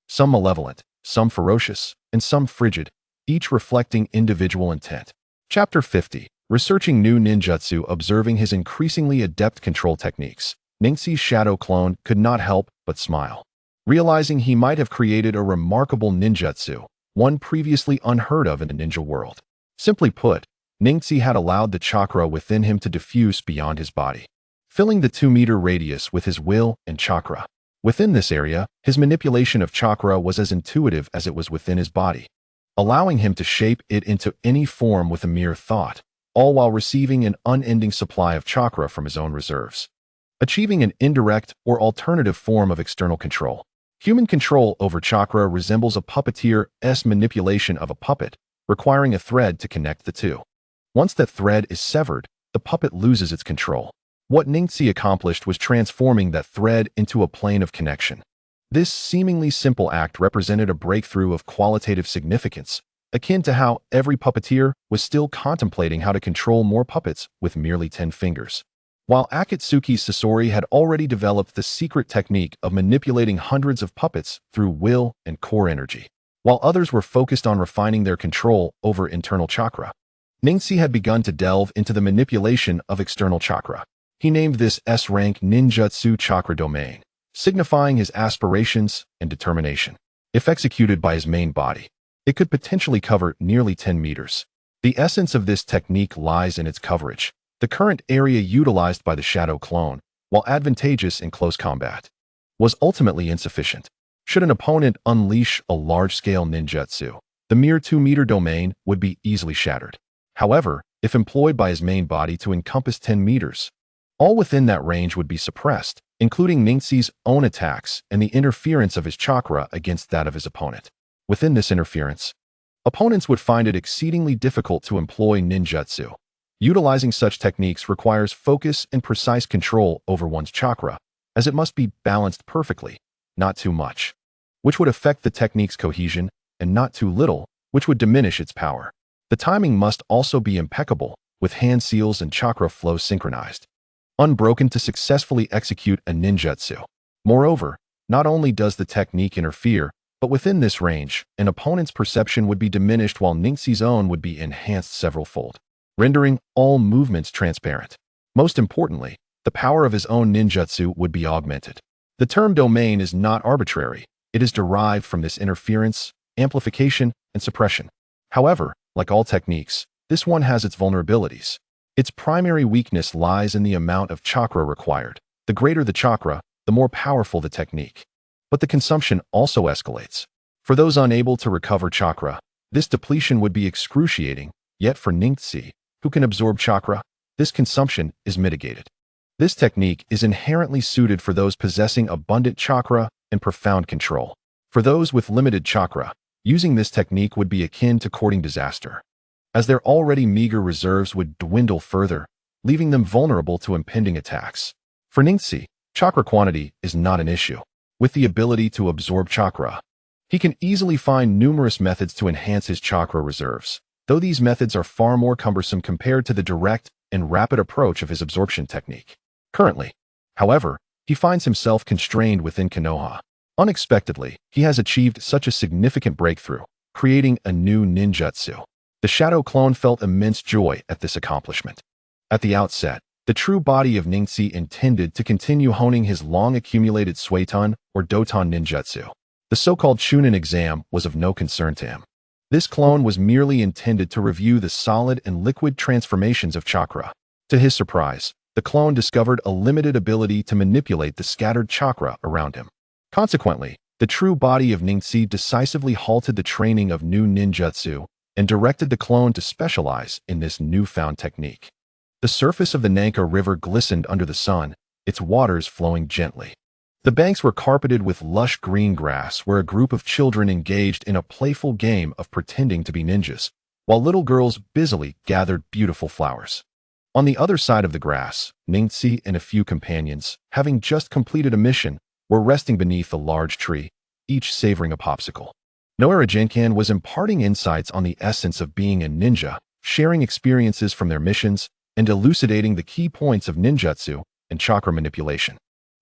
some malevolent, some ferocious, and some frigid, each reflecting individual intent. Chapter 50. Researching new ninjutsu. Observing his increasingly adept control techniques, Ningxi's shadow clone could not help but smile. Realizing he might have created a remarkable ninjutsu, one previously unheard of in the ninja world. Simply put, Ningxi had allowed the chakra within him to diffuse beyond his body, filling the 2-meter radius with his will and chakra. Within this area, his manipulation of chakra was as intuitive as it was within his body, allowing him to shape it into any form with a mere thought, all while receiving an unending supply of chakra from his own reserves, achieving an indirect or alternative form of external control. Human control over chakra resembles a puppeteer's manipulation of a puppet, requiring a thread to connect the two. Once that thread is severed, the puppet loses its control. What Ningxi accomplished was transforming that thread into a plane of connection. This seemingly simple act represented a breakthrough of qualitative significance, akin to how every puppeteer was still contemplating how to control more puppets with merely 10 fingers. While Akatsuki Sasori had already developed the secret technique of manipulating hundreds of puppets through will and core energy, while others were focused on refining their control over internal chakra, Ningxi had begun to delve into the manipulation of external chakra. He named this S-rank ninjutsu chakra domain, signifying his aspirations and determination. If executed by his main body, it could potentially cover nearly 10 meters. The essence of this technique lies in its coverage. The current area utilized by the shadow clone, while advantageous in close combat, was ultimately insufficient. Should an opponent unleash a large-scale ninjutsu, the mere 2-meter domain would be easily shattered. However, if employed by his main body to encompass 10 meters, all within that range would be suppressed, including Ningxi's own attacks and the interference of his chakra against that of his opponent. Within this interference, opponents would find it exceedingly difficult to employ ninjutsu. Utilizing such techniques requires focus and precise control over one's chakra, as it must be balanced perfectly, not too much, which would affect the technique's cohesion, and not too little, which would diminish its power. The timing must also be impeccable, with hand seals and chakra flow synchronized, unbroken to successfully execute a ninjutsu. Moreover, not only does the technique interfere, but within this range, an opponent's perception would be diminished while Ningxi's own would be enhanced several-fold, rendering all movements transparent. Most importantly, the power of his own ninjutsu would be augmented. The term domain is not arbitrary. It is derived from this interference, amplification, and suppression. However, like all techniques, this one has its vulnerabilities. Its primary weakness lies in the amount of chakra required. The greater the chakra, the more powerful the technique. But the consumption also escalates. For those unable to recover chakra, this depletion would be excruciating, yet for Ningxi, who can absorb chakra, this consumption is mitigated. This technique is inherently suited for those possessing abundant chakra and profound control. For those with limited chakra, using this technique would be akin to courting disaster, as their already meager reserves would dwindle further, leaving them vulnerable to impending attacks. For Ningxi, chakra quantity is not an issue. With the ability to absorb chakra, he can easily find numerous methods to enhance his chakra reserves, though these methods are far more cumbersome compared to the direct and rapid approach of his absorption technique. Currently, however, he finds himself constrained within Konoha. Unexpectedly, he has achieved such a significant breakthrough, creating a new ninjutsu. The shadow clone felt immense joy at this accomplishment. At the outset, the true body of Ningxi intended to continue honing his long-accumulated Suiton or Doton ninjutsu. The so-called Chunin exam was of no concern to him. This clone was merely intended to review the solid and liquid transformations of chakra. To his surprise, the clone discovered a limited ability to manipulate the scattered chakra around him. Consequently, the true body of Ningxi decisively halted the training of new ninjutsu and directed the clone to specialize in this newfound technique. The surface of the Nanka River glistened under the sun, its waters flowing gently. The banks were carpeted with lush green grass where a group of children engaged in a playful game of pretending to be ninjas, while little girls busily gathered beautiful flowers. On the other side of the grass, Ningxi and a few companions, having just completed a mission, were resting beneath a large tree, each savoring a popsicle. Noara Jinkan was imparting insights on the essence of being a ninja, sharing experiences from their missions, and elucidating the key points of ninjutsu and chakra manipulation.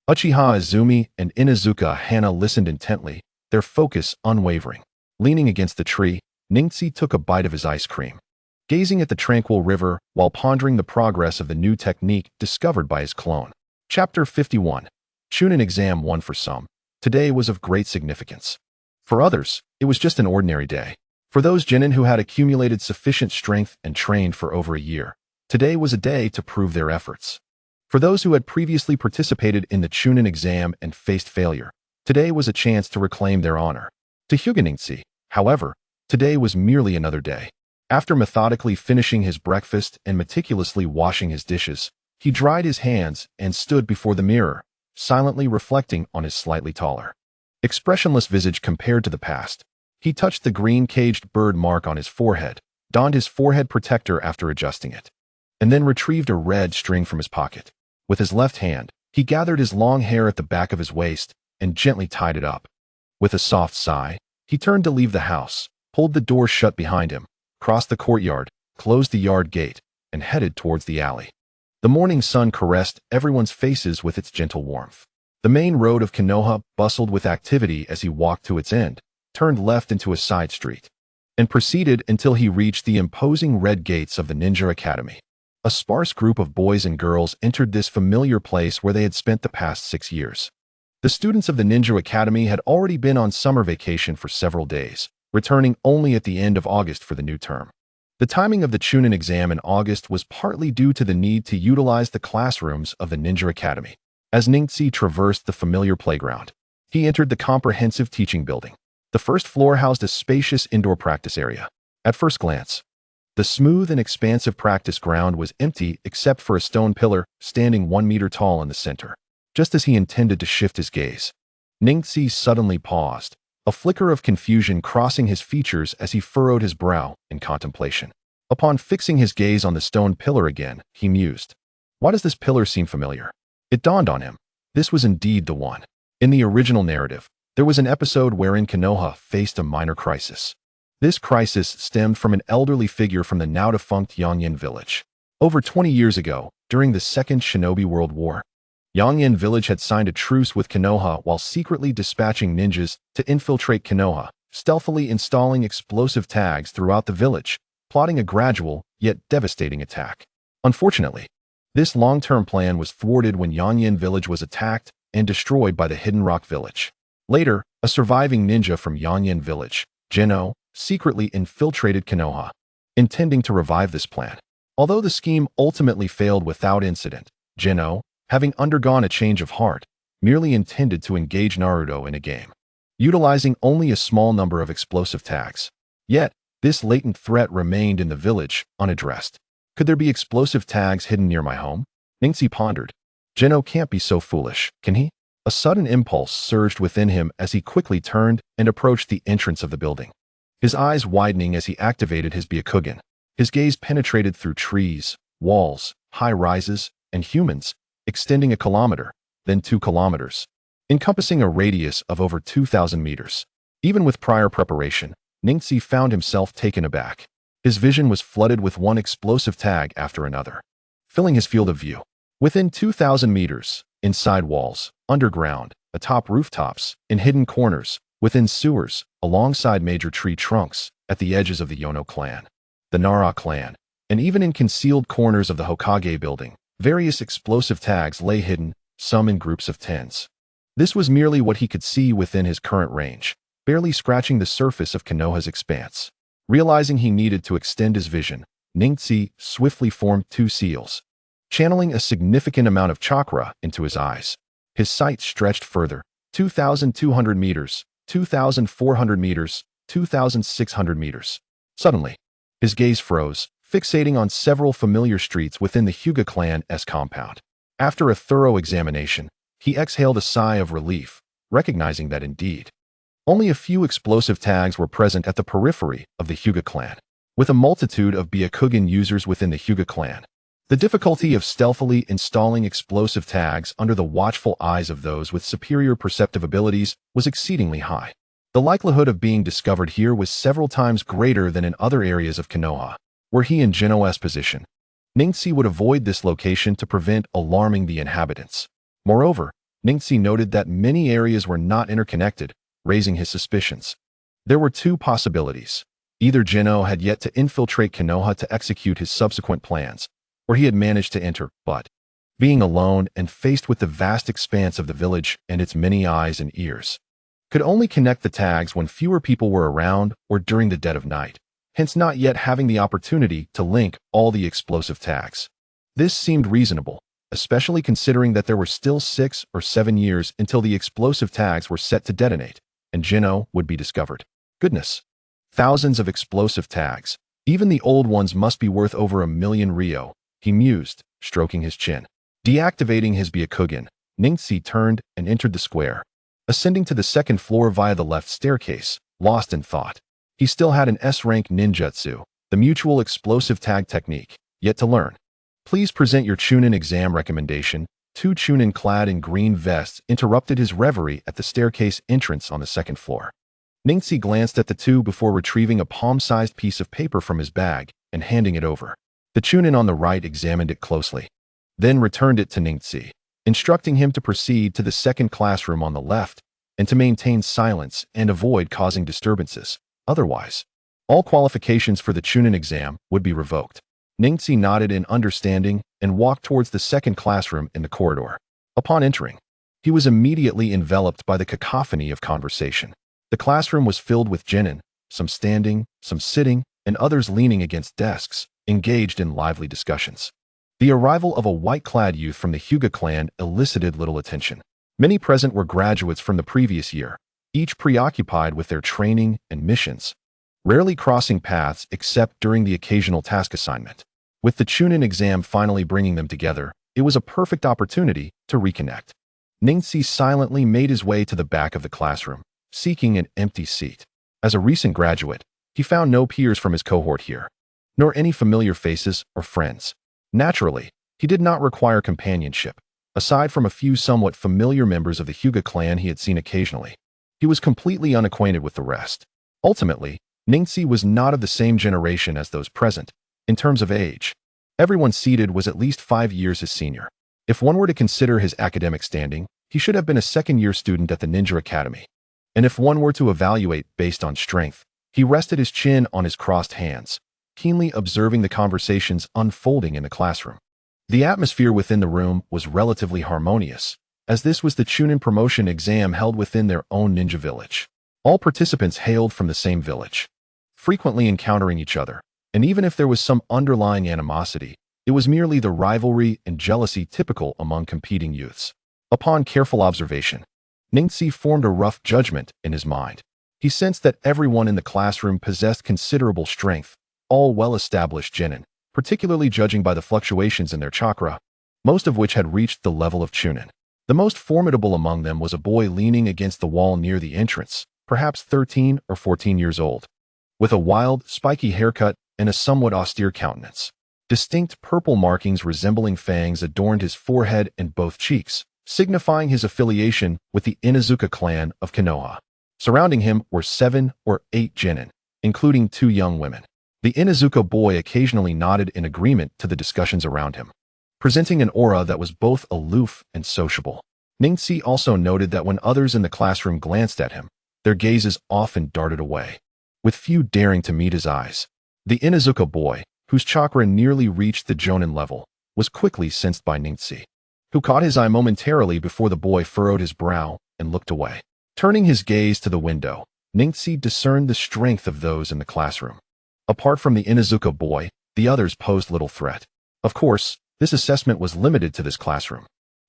Uchiha Izumi and Inuzuka Hana listened intently, their focus unwavering. Leaning against the tree, Ningxi took a bite of his ice cream, gazing at the tranquil river while pondering the progress of the new technique discovered by his clone. Chapter 51. Chunin Exam 1. For some, today was of great significance. For others, it was just an ordinary day. For those genin who had accumulated sufficient strength and trained for over a year, today was a day to prove their efforts. For those who had previously participated in the Chunin exam and faced failure, today was a chance to reclaim their honor. To Hyuga Neji, however, today was merely another day. After methodically finishing his breakfast and meticulously washing his dishes, he dried his hands and stood before the mirror, silently reflecting on his slightly taller, expressionless visage compared to the past. He touched the green caged bird mark on his forehead, donned his forehead protector after adjusting it, and then retrieved a red string from his pocket. With his left hand, he gathered his long hair at the back of his waist and gently tied it up. With a soft sigh, he turned to leave the house, pulled the door shut behind him, crossed the courtyard, closed the yard gate, and headed towards the alley. The morning sun caressed everyone's faces with its gentle warmth. The main road of Konoha bustled with activity as he walked to its end, turned left into a side street, and proceeded until he reached the imposing red gates of the Ninja Academy. A sparse group of boys and girls entered this familiar place where they had spent the past 6 years. The students of the Ninja Academy had already been on summer vacation for several days, returning only at the end of August for the new term. The timing of the Chunin exam in August was partly due to the need to utilize the classrooms of the Ninja Academy. As Ningxi traversed the familiar playground, he entered the comprehensive teaching building. The first floor housed a spacious indoor practice area. At first glance, the smooth and expansive practice ground was empty except for a stone pillar standing 1 meter tall in the center. Just as he intended to shift his gaze, Ningxi suddenly paused, a flicker of confusion crossing his features as he furrowed his brow in contemplation. Upon fixing his gaze on the stone pillar again, he mused, "Why does this pillar seem familiar?" It dawned on him. This was indeed the one. In the original narrative, there was an episode wherein Konoha faced a minor crisis. This crisis stemmed from an elderly figure from the now-defunct Yangyan village. Over 20 years ago, during the Second Shinobi World War, Yangyan village had signed a truce with Konoha while secretly dispatching ninjas to infiltrate Konoha, stealthily installing explosive tags throughout the village, plotting a gradual yet devastating attack. Unfortunately, this long-term plan was thwarted when Yangyan village was attacked and destroyed by the Hidden Rock village. Later, a surviving ninja from Yangyan village, Jeno, secretly infiltrated Konoha, intending to revive this plan. Although the scheme ultimately failed without incident, Jeno, having undergone a change of heart, merely intended to engage Naruto in a game, utilizing only a small number of explosive tags. Yet, this latent threat remained in the village, unaddressed. Could there be explosive tags hidden near my home? Ningxi pondered. Jeno can't be so foolish, can he? A sudden impulse surged within him as he quickly turned and approached the entrance of the building. His eyes widening as he activated his Byakugan. His gaze penetrated through trees, walls, high rises, and humans, extending 1 kilometer, then 2 kilometers, encompassing a radius of over 2,000 meters. Even with prior preparation, Ningxi found himself taken aback. His vision was flooded with one explosive tag after another, filling his field of view. Within 2,000 meters, inside walls, underground, atop rooftops, in hidden corners, within sewers, alongside major tree trunks, at the edges of the Yono clan, the Nara clan, and even in concealed corners of the Hokage building, various explosive tags lay hidden, some in groups of tens. This was merely what he could see within his current range, barely scratching the surface of Konoha's expanse. Realizing he needed to extend his vision, Ningxi swiftly formed 2 seals, channeling a significant amount of chakra into his eyes. His sight stretched further, 2,200 meters, 2,400 meters, 2,600 meters. Suddenly, his gaze froze, fixating on several familiar streets within the Hyuga clan's compound. After a thorough examination, he exhaled a sigh of relief, recognizing that indeed, only a few explosive tags were present at the periphery of the Hyuga clan. With a multitude of Byakugan users within the Hyuga clan, The difficulty of stealthily installing explosive tags under the watchful eyes of those with superior perceptive abilities was exceedingly high. The likelihood of being discovered here was several times greater than in other areas of Konoha. Were he in Genoa's position, Ningxi would avoid this location to prevent alarming the inhabitants. Moreover, Ningxi noted that many areas were not interconnected, raising his suspicions. There were two possibilities. Either Genoa had yet to infiltrate Konoha to execute his subsequent plans, or he had managed to enter, but, being alone and faced with the vast expanse of the village and its many eyes and ears, could only connect the tags when fewer people were around or during the dead of night, hence not yet having the opportunity to link all the explosive tags. This seemed reasonable, especially considering that there were still 6 or 7 years until the explosive tags were set to detonate, and Genoa would be discovered. Goodness! Thousands of explosive tags. Even the old ones must be worth over 1,000,000 ryo, he mused, stroking his chin. Deactivating his Byakugan, Ningxi turned and entered the square, ascending to the second floor via the left staircase, lost in thought. He still had an S-rank ninjutsu, the mutual explosive tag technique, yet to learn. Please present your Chunin exam recommendation. 2 Chunin clad in green vests interrupted his reverie at the staircase entrance on the second floor. Ningxi glanced at the two before retrieving a palm-sized piece of paper from his bag and handing it over. The Chunin on the right examined it closely, then returned it to Ningxi, instructing him to proceed to the second classroom on the left and to maintain silence and avoid causing disturbances. Otherwise, all qualifications for the Chunin exam would be revoked. Ningxi nodded in understanding and walked towards the second classroom in the corridor. Upon entering, he was immediately enveloped by the cacophony of conversation. The classroom was filled with genin, some standing, some sitting, and others leaning against desks, engaged in lively discussions. The arrival of a white-clad youth from the Hyuga clan elicited little attention. Many present were graduates from the previous year, each preoccupied with their training and missions, rarely crossing paths except during the occasional task assignment. With the Chunin exam finally bringing them together, it was a perfect opportunity to reconnect. Ningxi silently made his way to the back of the classroom, seeking an empty seat. As a recent graduate, he found no peers from his cohort here, nor any familiar faces or friends. Naturally, he did not require companionship. Aside from a few somewhat familiar members of the Hyuga clan he had seen occasionally, he was completely unacquainted with the rest. Ultimately, Ningxi was not of the same generation as those present. In terms of age, everyone seated was at least 5 years his senior. If one were to consider his academic standing, he should have been a second-year student at the Ninja Academy. And if one were to evaluate based on strength, he rested his chin on his crossed hands, keenly observing the conversations unfolding in the classroom. The atmosphere within the room was relatively harmonious, as this was the Chunin promotion exam held within their own ninja village. All participants hailed from the same village, frequently encountering each other, and even if there was some underlying animosity, it was merely the rivalry and jealousy typical among competing youths. Upon careful observation, Ningxi formed a rough judgment in his mind. He sensed that everyone in the classroom possessed considerable strength, all well-established genin, particularly judging by the fluctuations in their chakra, most of which had reached the level of Chunin. The most formidable among them was a boy leaning against the wall near the entrance, perhaps 13 or 14 years old, with a wild, spiky haircut and a somewhat austere countenance. Distinct purple markings resembling fangs adorned his forehead and both cheeks, signifying his affiliation with the Inuzuka clan of Konoha. Surrounding him were 7 or 8 genin, including 2 young women. The Inuzuka boy occasionally nodded in agreement to the discussions around him, presenting an aura that was both aloof and sociable. Ningxi also noted that when others in the classroom glanced at him, their gazes often darted away, with few daring to meet his eyes. The Inuzuka boy, whose chakra nearly reached the Jonin level, was quickly sensed by Ningxi, who caught his eye momentarily before the boy furrowed his brow and looked away. Turning his gaze to the window, Ningxi discerned the strength of those in the classroom. Apart from the Inuzuka boy, the others posed little threat. Of course, this assessment was limited to this classroom,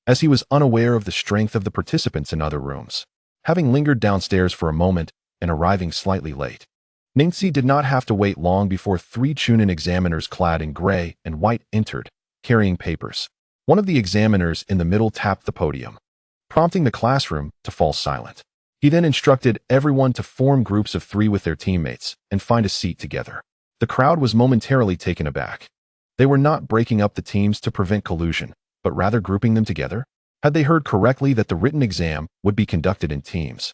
as he was unaware of the strength of the participants in other rooms. Having lingered downstairs for a moment and arriving slightly late, Ningxi did not have to wait long before 3 Chunin examiners clad in gray and white entered, carrying papers. One of the examiners in the middle tapped the podium, prompting the classroom to fall silent. He then instructed everyone to form groups of 3 with their teammates and find a seat together. The crowd was momentarily taken aback. They were not breaking up the teams to prevent collusion, but rather grouping them together? Had they heard correctly that the written exam would be conducted in teams,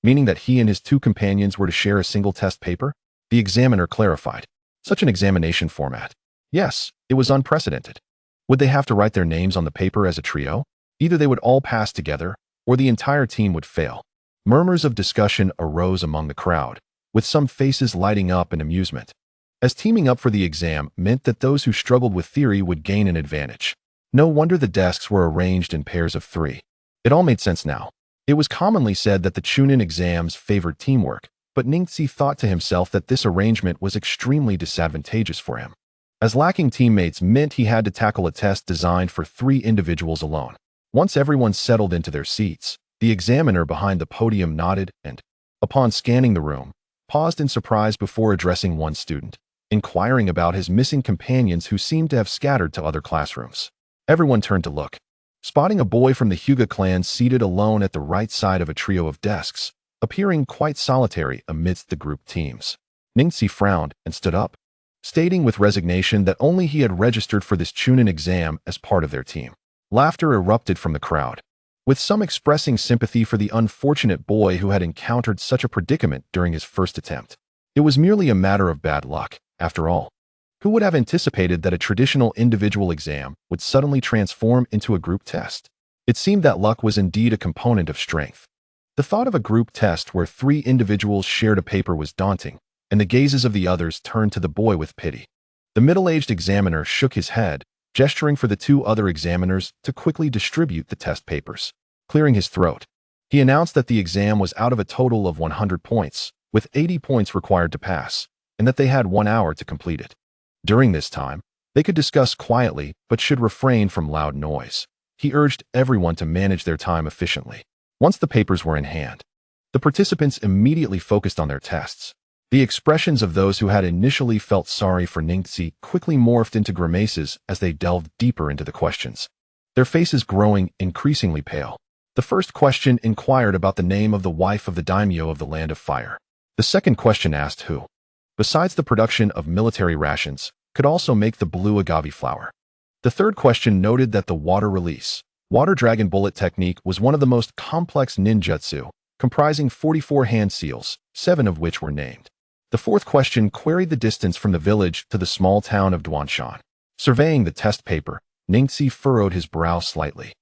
meaning that he and his two companions were to share a single test paper? The examiner clarified. Such an examination format. Yes, it was unprecedented. Would they have to write their names on the paper as a trio? Either they would all pass together, or the entire team would fail. Murmurs of discussion arose among the crowd, with some faces lighting up in amusement, as teaming up for the exam meant that those who struggled with theory would gain an advantage. No wonder the desks were arranged in pairs of 3. It all made sense now. It was commonly said that the Chunin exams favored teamwork, but Ningxi thought to himself that this arrangement was extremely disadvantageous for him, as lacking teammates meant he had to tackle a test designed for 3 individuals alone. Once everyone settled into their seats, the examiner behind the podium nodded and, upon scanning the room, paused in surprise before addressing one student, inquiring about his missing companions who seemed to have scattered to other classrooms. Everyone turned to look, spotting a boy from the Hyuga clan seated alone at the right side of a trio of desks, appearing quite solitary amidst the group teams. Ningxi frowned and stood up, stating with resignation that only he had registered for this Chunin exam as part of their team. Laughter erupted from the crowd, with some expressing sympathy for the unfortunate boy who had encountered such a predicament during his first attempt. It was merely a matter of bad luck, after all. Who would have anticipated that a traditional individual exam would suddenly transform into a group test? It seemed that luck was indeed a component of strength. The thought of a group test where 3 individuals shared a paper was daunting, and the gazes of the others turned to the boy with pity. The middle-aged examiner shook his head, gesturing for the 2 other examiners to quickly distribute the test papers. Clearing his throat, he announced that the exam was out of a total of 100 points, with 80 points required to pass, and that they had 1 hour to complete it. During this time, they could discuss quietly but should refrain from loud noise. He urged everyone to manage their time efficiently. Once the papers were in hand, the participants immediately focused on their tests. The expressions of those who had initially felt sorry for Ningxi quickly morphed into grimaces as they delved deeper into the questions, their faces growing increasingly pale. The first question inquired about the name of the wife of the daimyo of the Land of Fire. The second question asked who, besides the production of military rations, could also make the blue agave flower. The third question noted that the water release, water dragon bullet technique was one of the most complex ninjutsu, comprising 44 hand seals, 7 of which were named. The fourth question queried the distance from the village to the small town of Duanshan. Surveying the test paper, Ningxi furrowed his brow slightly.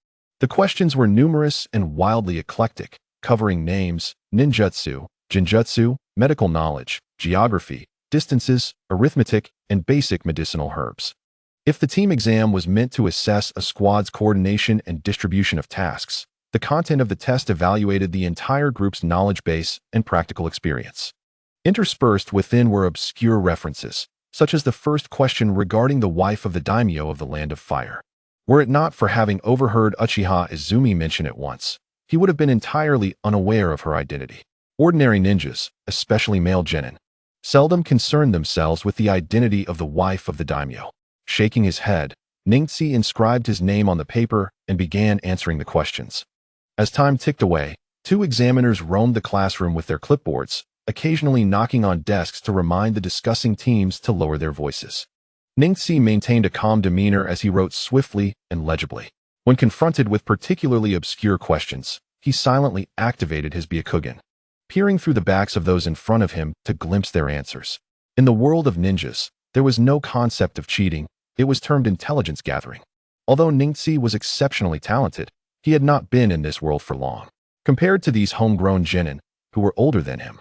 The questions were numerous and wildly eclectic, covering names, ninjutsu, jinjutsu, medical knowledge, geography, distances, arithmetic, and basic medicinal herbs. If the team exam was meant to assess a squad's coordination and distribution of tasks, the content of the test evaluated the entire group's knowledge base and practical experience. Interspersed within were obscure references, such as the first question regarding the wife of the daimyo of the Land of Fire. Were it not for having overheard Uchiha Izumi mention it once, he would have been entirely unaware of her identity. Ordinary ninjas, especially male genin, seldom concerned themselves with the identity of the wife of the daimyo. Shaking his head, Ningxi inscribed his name on the paper and began answering the questions. As time ticked away, 2 examiners roamed the classroom with their clipboards, occasionally knocking on desks to remind the discussing teams to lower their voices. Ningxi maintained a calm demeanor as he wrote swiftly and legibly. When confronted with particularly obscure questions, he silently activated his Byakugan, peering through the backs of those in front of him to glimpse their answers. In the world of ninjas, there was no concept of cheating. It was termed intelligence gathering. Although Ningxi was exceptionally talented, he had not been in this world for long. Compared to these homegrown genin, who were older than him,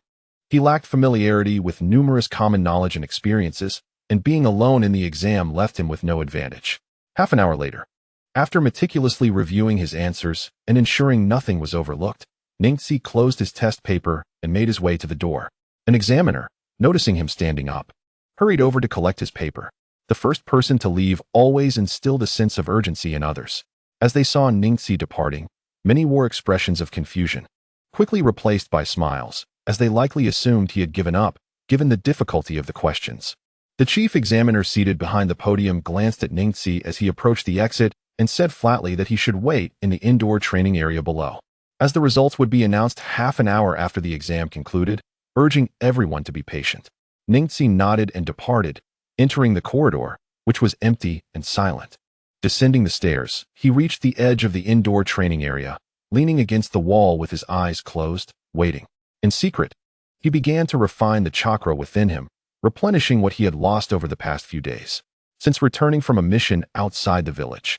he lacked familiarity with numerous common knowledge and experiences, and being alone in the exam left him with no advantage. Half an hour later, after meticulously reviewing his answers and ensuring nothing was overlooked, Ningxi closed his test paper and made his way to the door. An examiner, noticing him standing up, hurried over to collect his paper. The first person to leave always instilled a sense of urgency in others. As they saw Ningxi departing, many wore expressions of confusion, quickly replaced by smiles, as they likely assumed he had given up, given the difficulty of the questions. The chief examiner seated behind the podium glanced at Ningxi as he approached the exit and said flatly that he should wait in the indoor training area below, as the results would be announced half an hour after the exam concluded, urging everyone to be patient. Ningxi nodded and departed, entering the corridor, which was empty and silent. Descending the stairs, he reached the edge of the indoor training area, leaning against the wall with his eyes closed, waiting. In secret, he began to refine the chakra within him, replenishing what he had lost over the past few days. Since returning from a mission outside the village,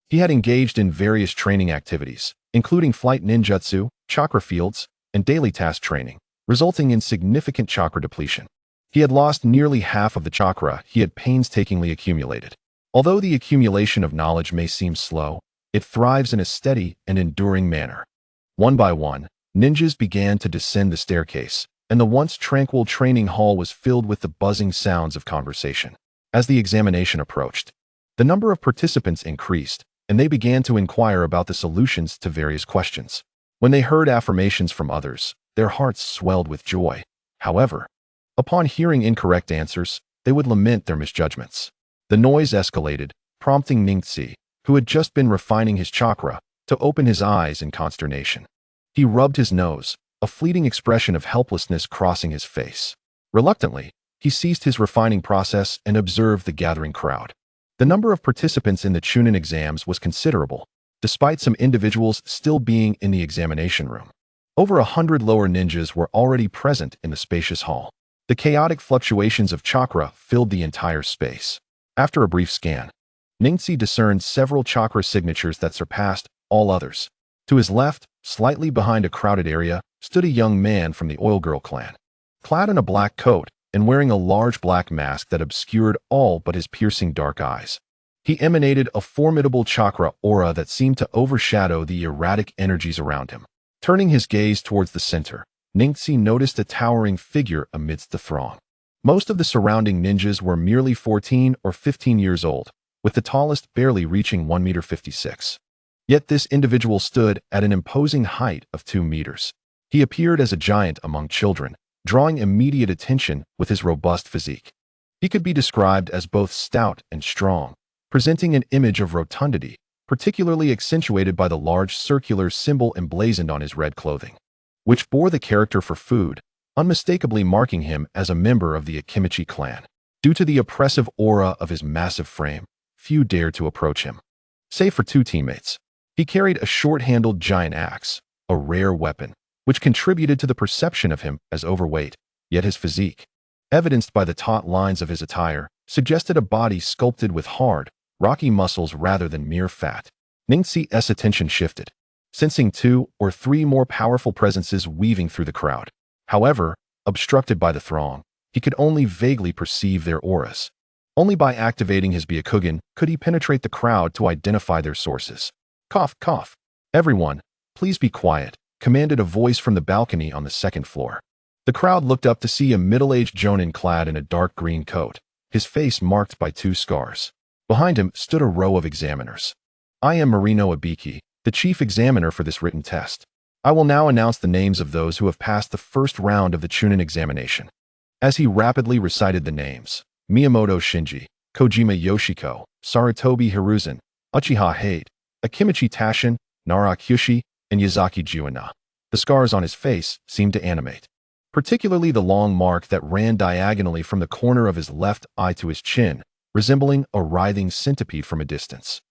he had engaged in various training activities, including flight ninjutsu, chakra fields, and daily task training, resulting in significant chakra depletion. He had lost nearly half of the chakra he had painstakingly accumulated. Although the accumulation of knowledge may seem slow, it thrives in a steady and enduring manner. One by one, ninjas began to descend the staircase, and the once tranquil training hall was filled with the buzzing sounds of conversation. As the examination approached, the number of participants increased, and they began to inquire about the solutions to various questions. When they heard affirmations from others, their hearts swelled with joy. However, upon hearing incorrect answers, they would lament their misjudgments. The noise escalated, prompting Ningxi, who had just been refining his chakra, to open his eyes in consternation. He rubbed his nose, a fleeting expression of helplessness crossing his face. Reluctantly, he ceased his refining process and observed the gathering crowd. The number of participants in the Chunin exams was considerable, despite some individuals still being in the examination room. Over 100 lower ninjas were already present in the spacious hall. The chaotic fluctuations of chakra filled the entire space. After a brief scan, Ningxi discerned several chakra signatures that surpassed all others. To his left, slightly behind a crowded area, stood a young man from the Oil Girl clan. Clad in a black coat and wearing a large black mask that obscured all but his piercing dark eyes, he emanated a formidable chakra aura that seemed to overshadow the erratic energies around him. Turning his gaze towards the center, Ningxi noticed a towering figure amidst the throng. Most of the surrounding ninjas were merely 14 or 15 years old, with the tallest barely reaching 1.56 meters. Yet this individual stood at an imposing height of 2 meters. He appeared as a giant among children, drawing immediate attention with his robust physique. He could be described as both stout and strong, presenting an image of rotundity, particularly accentuated by the large circular symbol emblazoned on his red clothing, which bore the character for food, unmistakably marking him as a member of the Akimichi clan. Due to the oppressive aura of his massive frame, few dared to approach him. Save for 2 teammates. He carried a short-handled giant axe, a rare weapon, which contributed to the perception of him as overweight, yet his physique, evidenced by the taut lines of his attire, suggested a body sculpted with hard, rocky muscles rather than mere fat. Ningxi's attention shifted, sensing 2 or 3 more powerful presences weaving through the crowd. However, obstructed by the throng, he could only vaguely perceive their auras. Only by activating his Byakugan could he penetrate the crowd to identify their sources. Cough, cough. Everyone, please be quiet, commanded a voice from the balcony on the 2nd floor. The crowd looked up to see a middle-aged jonin clad in a dark green coat, his face marked by 2 scars. Behind him stood a row of examiners. I am Marino Ibiki, the chief examiner for this written test. I will now announce the names of those who have passed the first round of the Chunin examination. As he rapidly recited the names, Miyamoto Shinji, Kojima Yoshiko, Sarutobi Hiruzen, Uchiha Hade, Akimichi Tashin, Nara Kyushi, and Yazaki Juina. The scars on his face seemed to animate, particularly the long mark that ran diagonally from the corner of his left eye to his chin, resembling a writhing centipede from a distance.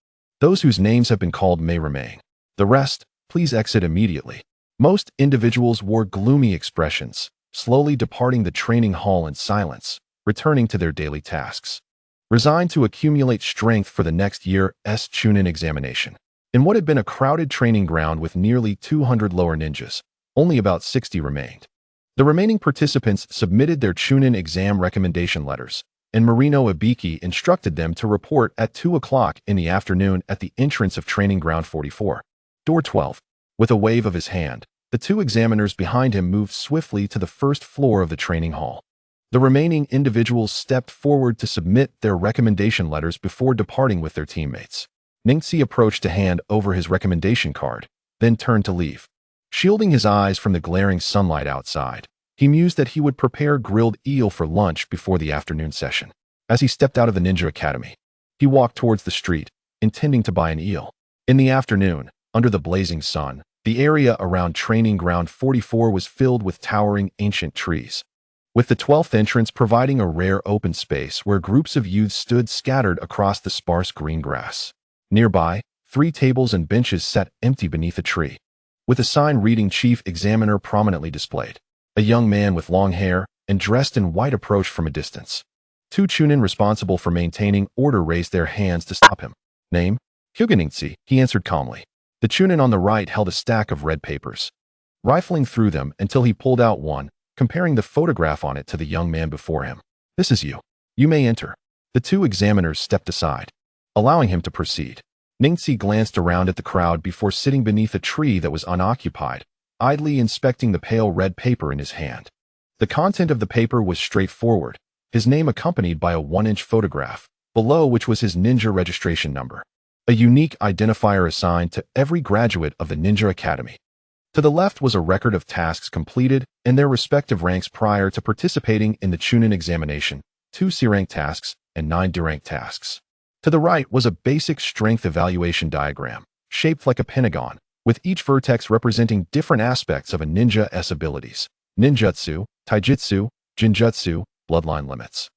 Those whose names have been called may remain. The rest, please exit immediately. Most individuals wore gloomy expressions, slowly departing the training hall in silence, returning to their daily tasks, resigned to accumulate strength for the next year's Chunin examination. In what had been a crowded training ground with nearly 200 lower ninjas, only about 60 remained. The remaining participants submitted their Chunin exam recommendation letters, and Marino Ibiki instructed them to report at 2 o'clock in the afternoon at the entrance of Training Ground 44. Door 12. With a wave of his hand, the 2 examiners behind him moved swiftly to the 1st floor of the training hall. The remaining individuals stepped forward to submit their recommendation letters before departing with their teammates. Ningxi approached to hand over his recommendation card, then turned to leave. Shielding his eyes from the glaring sunlight outside, he mused that he would prepare grilled eel for lunch before the afternoon session. As he stepped out of the ninja academy, he walked towards the street, intending to buy an eel. In the afternoon, under the blazing sun, the area around Training Ground 44 was filled with towering ancient trees, with the 12th entrance providing a rare open space where groups of youths stood scattered across the sparse green grass. Nearby, 3 tables and benches sat empty beneath a tree, with a sign reading Chief Examiner prominently displayed. A young man with long hair and dressed in white approached from a distance. 2 Chunin responsible for maintaining order raised their hands to stop him. Name? Hyuga Neji, he answered calmly. The Chunin on the right held a stack of red papers, rifling through them until he pulled out one, comparing the photograph on it to the young man before him. This is you. You may enter. The 2 examiners stepped aside, allowing him to proceed. Neji glanced around at the crowd before sitting beneath a tree that was unoccupied, idly inspecting the pale red paper in his hand. The content of the paper was straightforward, his name accompanied by a 1-inch photograph, below which was his ninja registration number, a unique identifier assigned to every graduate of the Ninja Academy. To the left was a record of tasks completed and their respective ranks prior to participating in the Chunin examination, 2 C-rank tasks and 9 D-rank tasks. To the right was a basic strength evaluation diagram, shaped like a pentagon, with each vertex representing different aspects of a ninja's abilities: ninjutsu, taijutsu, jinjutsu, bloodline limits,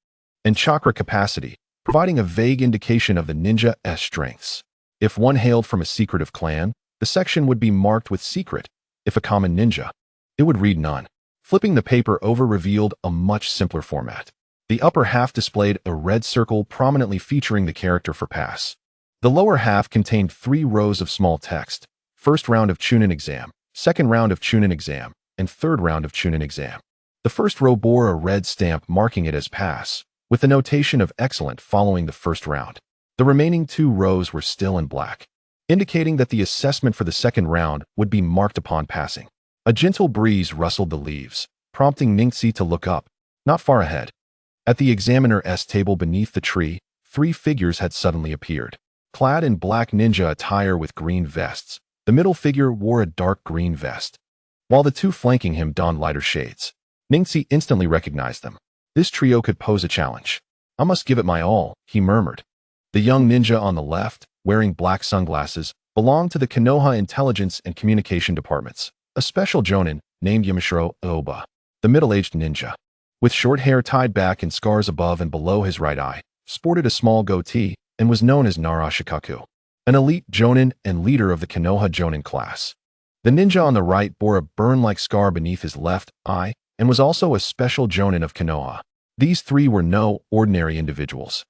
and chakra capacity, providing a vague indication of the ninja's strengths. If one hailed from a secretive clan, the section would be marked with secret. If a common ninja, it would read none. Flipping the paper over revealed a much simpler format. The upper half displayed a red circle prominently featuring the character for pass. The lower half contained 3 rows of small text: first round of Chunin exam, second round of Chunin exam, and third round of Chunin exam. The first row bore a red stamp marking it as pass, with the notation of excellent following the first round. The remaining 2 rows were still in black, indicating that the assessment for the second round would be marked upon passing. A gentle breeze rustled the leaves, prompting Ningxi to look up, not far ahead. At the examiner's table beneath the tree, 3 figures had suddenly appeared, clad in black ninja attire with green vests. The middle figure wore a dark green vest, while the 2 flanking him donned lighter shades. Ningxi instantly recognized them. This trio could pose a challenge. I must give it my all, he murmured. The young ninja on the left, wearing black sunglasses, belonged to the Konoha Intelligence and Communication Departments, a special jonin named Yamashiro Oba. The middle-aged ninja, with short hair tied back and scars above and below his right eye, sported a small goatee and was known as Naruto, an elite jonin and leader of the Konoha jonin class. The ninja on the right bore a burn-like scar beneath his left eye and was also a special jonin of Konoha. These 3 were no ordinary individuals.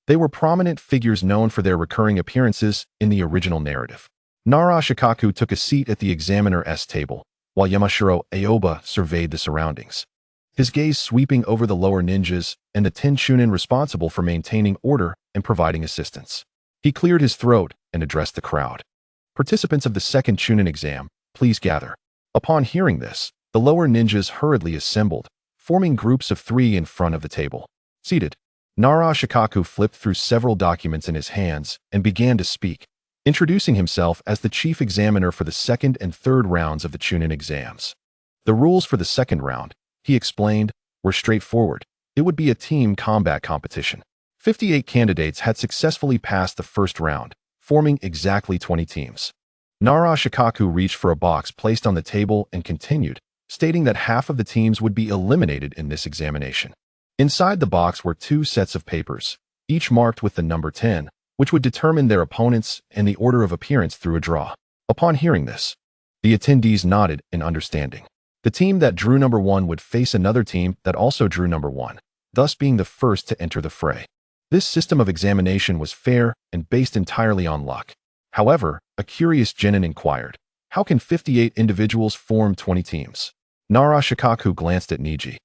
They were prominent figures known for their recurring appearances in the original narrative. Naruto took a seat at the examiner's table, while Yamashiro Aoba surveyed the surroundings, his gaze sweeping over the lower ninjas and the 10 Chunin responsible for maintaining order and providing assistance. He cleared his throat and addressed the crowd. Participants of the second Chunin exam, please gather. Upon hearing this, the lower ninjas hurriedly assembled, forming groups of 3 in front of the table. Seated, Naruto flipped through several documents in his hands and began to speak, introducing himself as the chief examiner for the second and third rounds of the Chunin exams. The rules for the second round, he explained, were straightforward. It would be a team combat competition. 58 candidates had successfully passed the first round, forming exactly 20 teams. Naruto reached for a box placed on the table and continued, stating that half of the teams would be eliminated in this examination. Inside the box were 2 sets of papers, each marked with the number 10, which would determine their opponents and the order of appearance through a draw. Upon hearing this, the attendees nodded in understanding. The team that drew number 1 would face another team that also drew number 1, thus being the first to enter the fray. This system of examination was fair and based entirely on luck. However, a curious genin inquired, how can 58 individuals form 20 teams? Naruto glanced at Neji,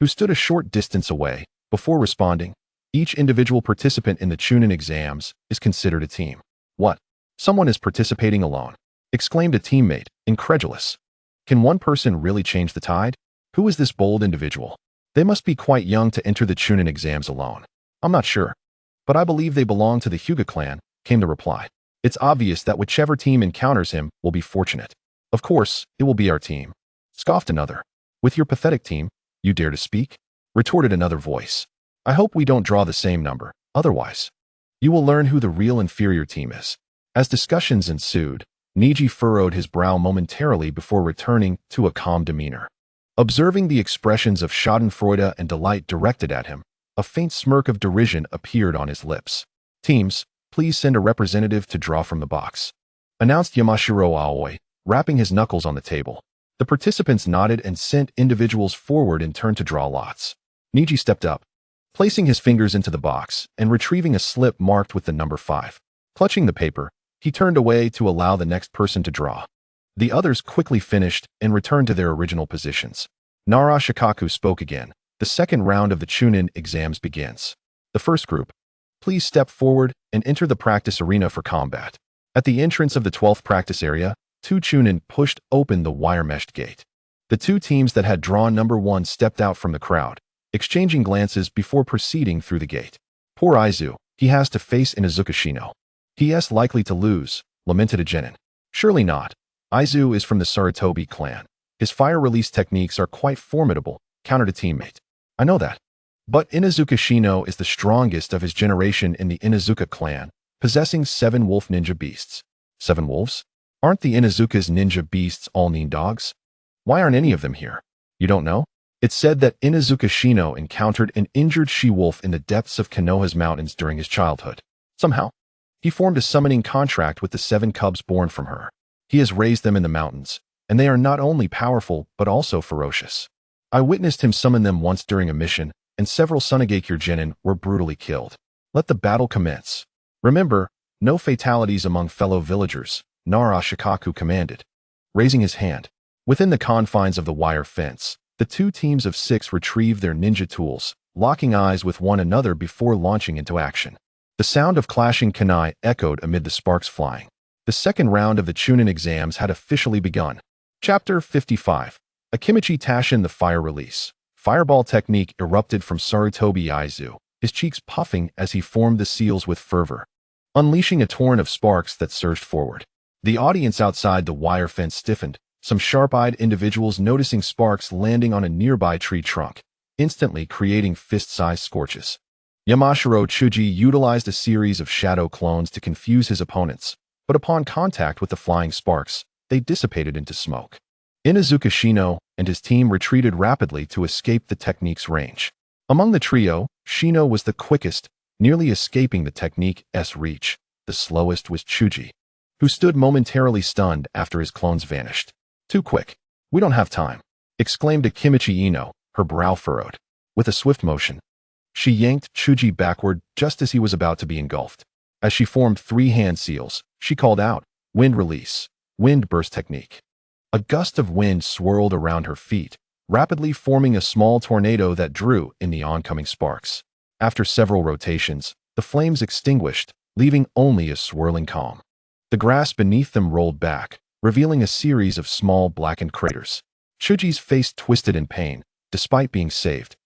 who stood a short distance away, before responding, each individual participant in the Chunin exams is considered a team. What? Someone is participating alone, exclaimed a teammate, incredulous. Can one person really change the tide? Who is this bold individual? They must be quite young to enter the Chunin exams alone. I'm not sure, but I believe they belong to the Hyuga clan, came the reply. It's obvious that whichever team encounters him will be fortunate. Of course, it will be our team, scoffed another. With your pathetic team, you dare to speak? Retorted another voice. I hope we don't draw the same number, otherwise you will learn who the real inferior team is. As discussions ensued, Neji furrowed his brow momentarily before returning to a calm demeanor. Observing the expressions of schadenfreude and delight directed at him, a faint smirk of derision appeared on his lips. "Teams, please send a representative to draw from the box," announced Yamashiro Aoi, rapping his knuckles on the table. The participants nodded and sent individuals forward in turn to draw lots. Neji stepped up, placing his fingers into the box and retrieving a slip marked with the number 5. Clutching the paper, he turned away to allow the next person to draw. The others quickly finished and returned to their original positions. Nara Shikaku spoke again. "The second round of the Chunin exams begins. The first group, please step forward and enter the practice arena for combat." At the entrance of the 12th practice area, 2 Chunin pushed open the wire-meshed gate. The 2 teams that had drawn number 1 stepped out from the crowd, exchanging glances before proceeding through the gate. "Poor Aizu, he has to face Inuzuka Shino. He is likely to lose," lamented a genin. "Surely not. Aizu is from the Sarutobi clan. His fire release techniques are quite formidable," countered a teammate. "I know that. But Inuzuka Shino is the strongest of his generation in the Inuzuka clan, possessing 7 wolf ninja beasts." 7 wolves? Aren't the Inuzuka's ninja beasts all nin dogs? Why aren't any of them here? You don't know? It's said that Inuzuka Shino encountered an injured she-wolf in the depths of Konoha's mountains during his childhood. Somehow, he formed a summoning contract with the 7 cubs born from her. He has raised them in the mountains, and they are not only powerful but also ferocious. I witnessed him summon them once during a mission, and several Sunagakure genin were brutally killed. Let the battle commence. Remember, no fatalities among fellow villagers, Nara Shikaku commanded, raising his hand. Within the confines of the wire fence, the 2 teams of 6 retrieved their ninja tools, locking eyes with one another before launching into action. The sound of clashing kunai echoed amid the sparks flying. The second round of the Chunin exams had officially begun. Chapter 55. Akimichi Tashin, the fire release. Fireball technique erupted from Sarutobi Aizu, his cheeks puffing as he formed the seals with fervor, unleashing a torrent of sparks that surged forward. The audience outside the wire fence stiffened, some sharp-eyed individuals noticing sparks landing on a nearby tree trunk, instantly creating fist-sized scorches. Yamashiro Chuji utilized a series of shadow clones to confuse his opponents, but upon contact with the flying sparks, they dissipated into smoke. Inuzuka Shino and his team retreated rapidly to escape the technique's range. Among the trio, Shino was the quickest, nearly escaping the technique's reach. The slowest was Chuji, who stood momentarily stunned after his clones vanished. "Too quick. We don't have time," exclaimed Akimichi Ino, her brow furrowed. With a swift motion, she yanked Chuji backward just as he was about to be engulfed. As she formed 3 hand seals, she called out, "Wind release, wind burst technique." A gust of wind swirled around her feet, rapidly forming a small tornado that drew in the oncoming sparks. After several rotations, the flames extinguished, leaving only a swirling calm. The grass beneath them rolled back, revealing a series of small blackened craters. Chuji's face twisted in pain, despite being saved.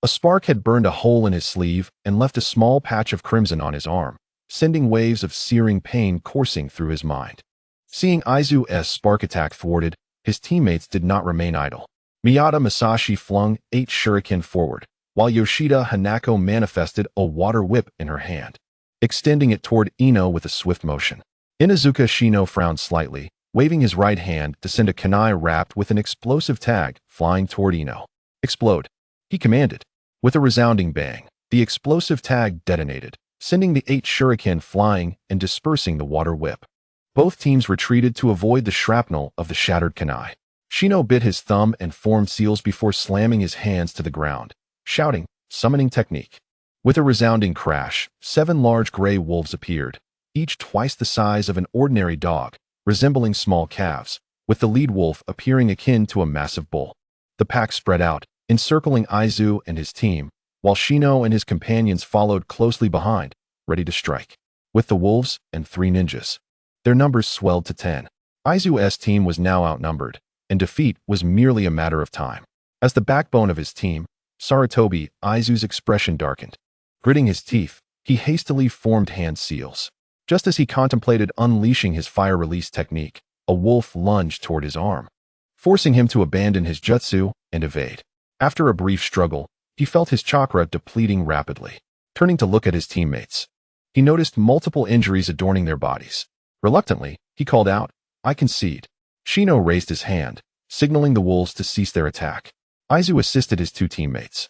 A spark had burned a hole in his sleeve and left a small patch of crimson on his arm, sending waves of searing pain coursing through his mind. Seeing Aizu's spark attack thwarted, his teammates did not remain idle. Miyata Masashi flung 8 shuriken forward, while Yoshida Hanako manifested a water whip in her hand, extending it toward Ino with a swift motion. Inuzuka Shino frowned slightly, waving his right hand to send a kunai wrapped with an explosive tag flying toward Ino. "Explode," he commanded. With a resounding bang, the explosive tag detonated, sending the 8 shuriken flying and dispersing the water whip. Both teams retreated to avoid the shrapnel of the shattered kunai. Shino bit his thumb and formed seals before slamming his hands to the ground, shouting, "Summoning technique." With a resounding crash, 7 large gray wolves appeared, each twice the size of an ordinary dog, resembling small calves, with the lead wolf appearing akin to a massive bull. The pack spread out, encircling Aizu and his team, while Shino and his companions followed closely behind, ready to strike. With the wolves and 3 ninjas, their numbers swelled to 10. Aizu's team was now outnumbered, and defeat was merely a matter of time. As the backbone of his team, Sarutobi, Aizu's expression darkened. Gritting his teeth, he hastily formed hand seals. Just as he contemplated unleashing his fire release technique, a wolf lunged toward his arm, forcing him to abandon his jutsu and evade. After a brief struggle, he felt his chakra depleting rapidly. Turning to look at his teammates, he noticed multiple injuries adorning their bodies. Reluctantly, he called out, "I concede." Shino raised his hand, signaling the wolves to cease their attack. Aizu assisted his two teammates,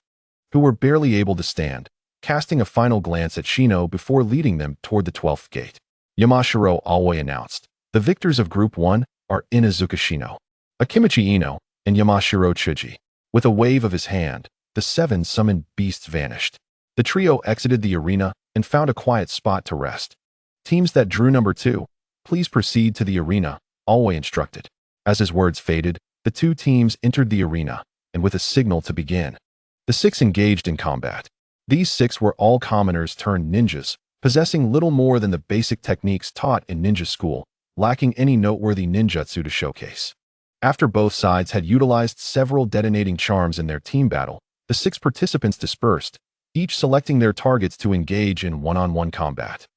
who were barely able to stand, casting a final glance at Shino before leading them toward the 12th gate. Yamashiro Aoi announced, "The victors of Group 1 are Inuzuka Shino, Akimichi Ino, and Yamashiro Tsuji." With a wave of his hand, the 7 summoned beasts vanished. The trio exited the arena and found a quiet spot to rest. "Teams that drew number 2, please proceed to the arena," Aoi instructed. As his words faded, the 2 teams entered the arena, and with a signal to begin, the 6 engaged in combat. These 6 were all commoners turned ninjas, possessing little more than the basic techniques taught in ninja school, lacking any noteworthy ninjutsu to showcase. After both sides had utilized several detonating charms in their team battle, the 6 participants dispersed, each selecting their targets to engage in one-on-one combat.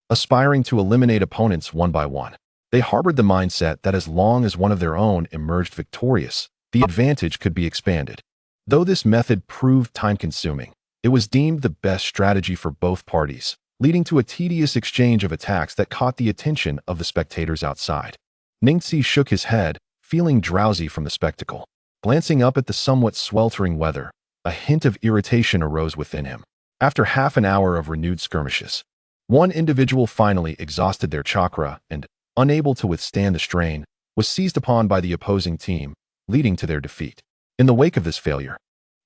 Aspiring to eliminate opponents one by one, they harbored the mindset that as long as one of their own emerged victorious, the advantage could be expanded. Though this method proved time-consuming, it was deemed the best strategy for both parties, leading to a tedious exchange of attacks that caught the attention of the spectators outside. Ningxi shook his head, feeling drowsy from the spectacle. Glancing up at the somewhat sweltering weather, a hint of irritation arose within him. After half an hour of renewed skirmishes, one individual finally exhausted their chakra and, unable to withstand the strain, was seized upon by the opposing team, leading to their defeat. In the wake of this failure,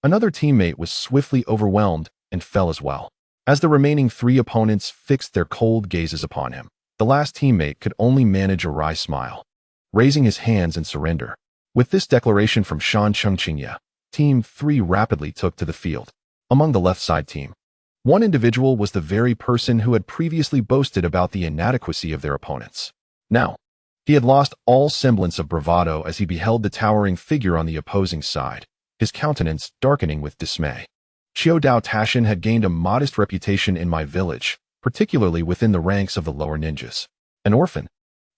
another teammate was swiftly overwhelmed and fell as well. As the remaining 3 opponents fixed their cold gazes upon him, the last teammate could only manage a wry smile, raising his hands in surrender. With this declaration from Shan Chengqingya, Team 3 rapidly took to the field. Among the left side team, one individual was the very person who had previously boasted about the inadequacy of their opponents. Now, he had lost all semblance of bravado as he beheld the towering figure on the opposing side, his countenance darkening with dismay. Chiao Dao Tashin had gained a modest reputation in my village, particularly within the ranks of the lower ninjas. An orphan,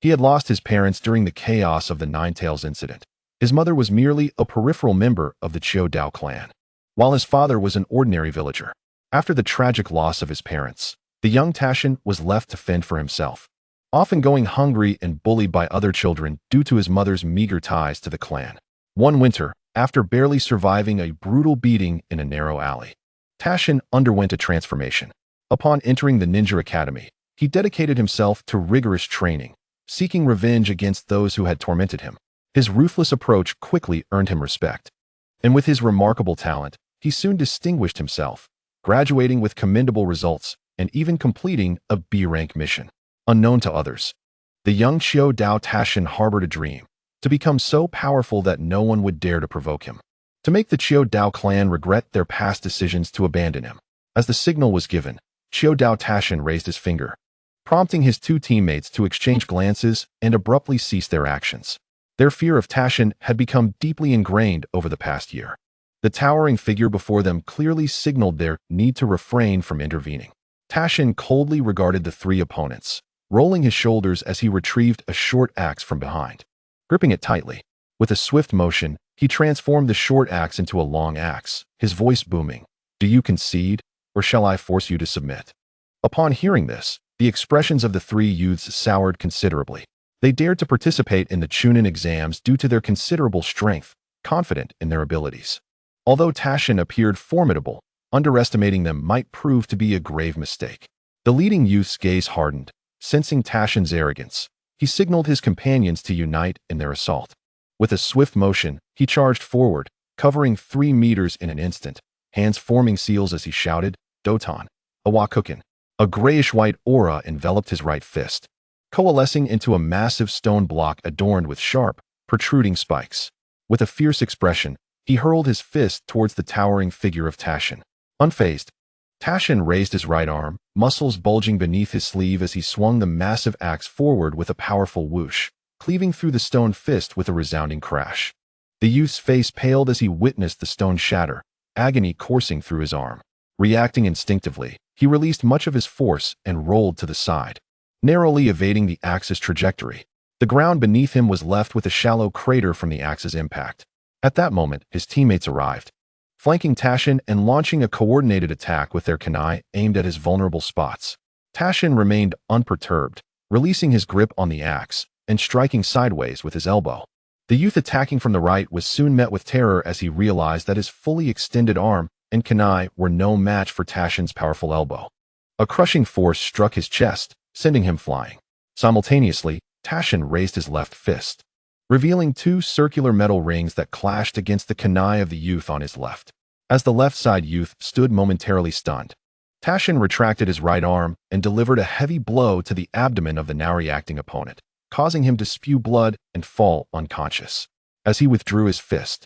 he had lost his parents during the chaos of the Nine Tails incident. His mother was merely a peripheral member of the Chiao Dao clan, while his father was an ordinary villager. After the tragic loss of his parents, the young Tashin was left to fend for himself, often going hungry and bullied by other children due to his mother's meager ties to the clan. One winter, after barely surviving a brutal beating in a narrow alley, Tashin underwent a transformation. Upon entering the ninja academy, he dedicated himself to rigorous training, seeking revenge against those who had tormented him. His ruthless approach quickly earned him respect, and with his remarkable talent, he soon distinguished himself, graduating with commendable results and even completing a B-rank mission. Unknown to others, the young Chiao Dao Tashin harbored a dream, to become so powerful that no one would dare to provoke him, to make the Chiao Dao clan regret their past decisions to abandon him. As the signal was given, Chiao Dao Tashin raised his finger, prompting his 2 teammates to exchange glances and abruptly cease their actions. Their fear of Tashin had become deeply ingrained over the past year. The towering figure before them clearly signaled their need to refrain from intervening. Tashin coldly regarded the 3 opponents, rolling his shoulders as he retrieved a short axe from behind. Gripping it tightly, with a swift motion, he transformed the short axe into a long axe, his voice booming, "Do you concede, or shall I force you to submit?" Upon hearing this, the expressions of the 3 youths soured considerably. They dared to participate in the Chunin exams due to their considerable strength, confident in their abilities. Although Tashin appeared formidable, underestimating them might prove to be a grave mistake. The leading youth's gaze hardened, sensing Tashin's arrogance. He signaled his companions to unite in their assault. With a swift motion, he charged forward, covering 3 meters in an instant, hands forming seals as he shouted, "Doton, Awakuken." A grayish-white aura enveloped his right fist, coalescing into a massive stone block adorned with sharp, protruding spikes. With a fierce expression, he hurled his fist towards the towering figure of Tashin. Unfazed, Tashin raised his right arm, muscles bulging beneath his sleeve as he swung the massive axe forward with a powerful whoosh, cleaving through the stone fist with a resounding crash. The youth's face paled as he witnessed the stone shatter, agony coursing through his arm. Reacting instinctively, he released much of his force and rolled to the side, narrowly evading the axe's trajectory. The ground beneath him was left with a shallow crater from the axe's impact. At that moment, his teammates arrived, flanking Tashin and launching a coordinated attack with their kunai aimed at his vulnerable spots. Tashin remained unperturbed, releasing his grip on the axe and striking sideways with his elbow. The youth attacking from the right was soon met with terror as he realized that his fully extended arm and kunai were no match for Tasshin's powerful elbow. A crushing force struck his chest, sending him flying. Simultaneously, Tasshin raised his left fist, revealing two circular metal rings that clashed against the kunai of the youth on his left. As the left side youth stood momentarily stunned, Tasshin retracted his right arm and delivered a heavy blow to the abdomen of the now reacting opponent, causing him to spew blood and fall unconscious. As he withdrew his fist,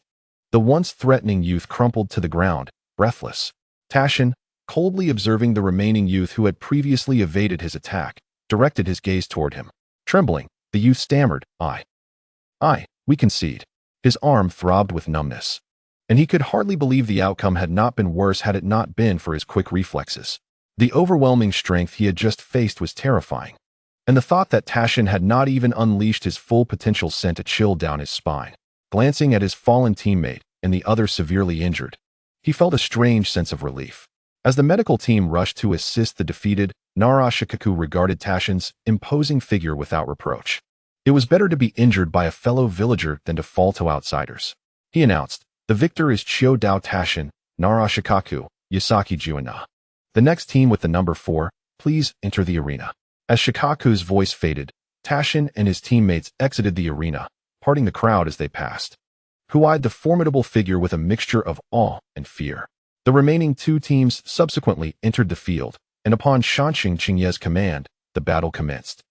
the once threatening youth crumpled to the ground, breathless. Tasshin, coldly observing the remaining youth who had previously evaded his attack, directed his gaze toward him. Trembling, the youth stammered, we concede. His arm throbbed with numbness, and he could hardly believe the outcome had not been worse had it not been for his quick reflexes. The overwhelming strength he had just faced was terrifying, and the thought that Tasshin had not even unleashed his full potential sent a chill down his spine. Glancing at his fallen teammate and the other severely injured, he felt a strange sense of relief. As the medical team rushed to assist the defeated, Naruto regarded Tasshin's imposing figure without reproach. It was better to be injured by a fellow villager than to fall to outsiders, he announced. The victor is Chio Dao Tasshin, Naruto Yasaki Juana. The next team with the number 4, please enter the arena. As Shikaku's voice faded, Tasshin and his teammates exited the arena, parting the crowd as they passed, who eyed the formidable figure with a mixture of awe and fear. The remaining 2 teams subsequently entered the field, and upon Shanxing Qingye's command, the battle commenced.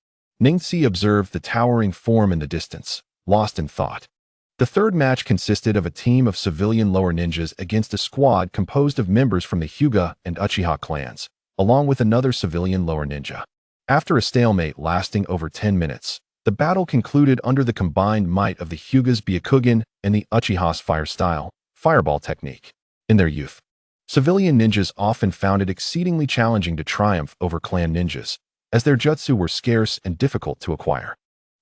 Ningxi observed the towering form in the distance, lost in thought. The third match consisted of a team of civilian lower ninjas against a squad composed of members from the Hyuga and Uchiha clans, along with another civilian lower ninja. After a stalemate lasting over 10 minutes, the battle concluded under the combined might of the Hyuga's Byakugan and the Uchiha's fireball technique. In their youth, civilian ninjas often found it exceedingly challenging to triumph over clan ninjas, as their jutsu were scarce and difficult to acquire.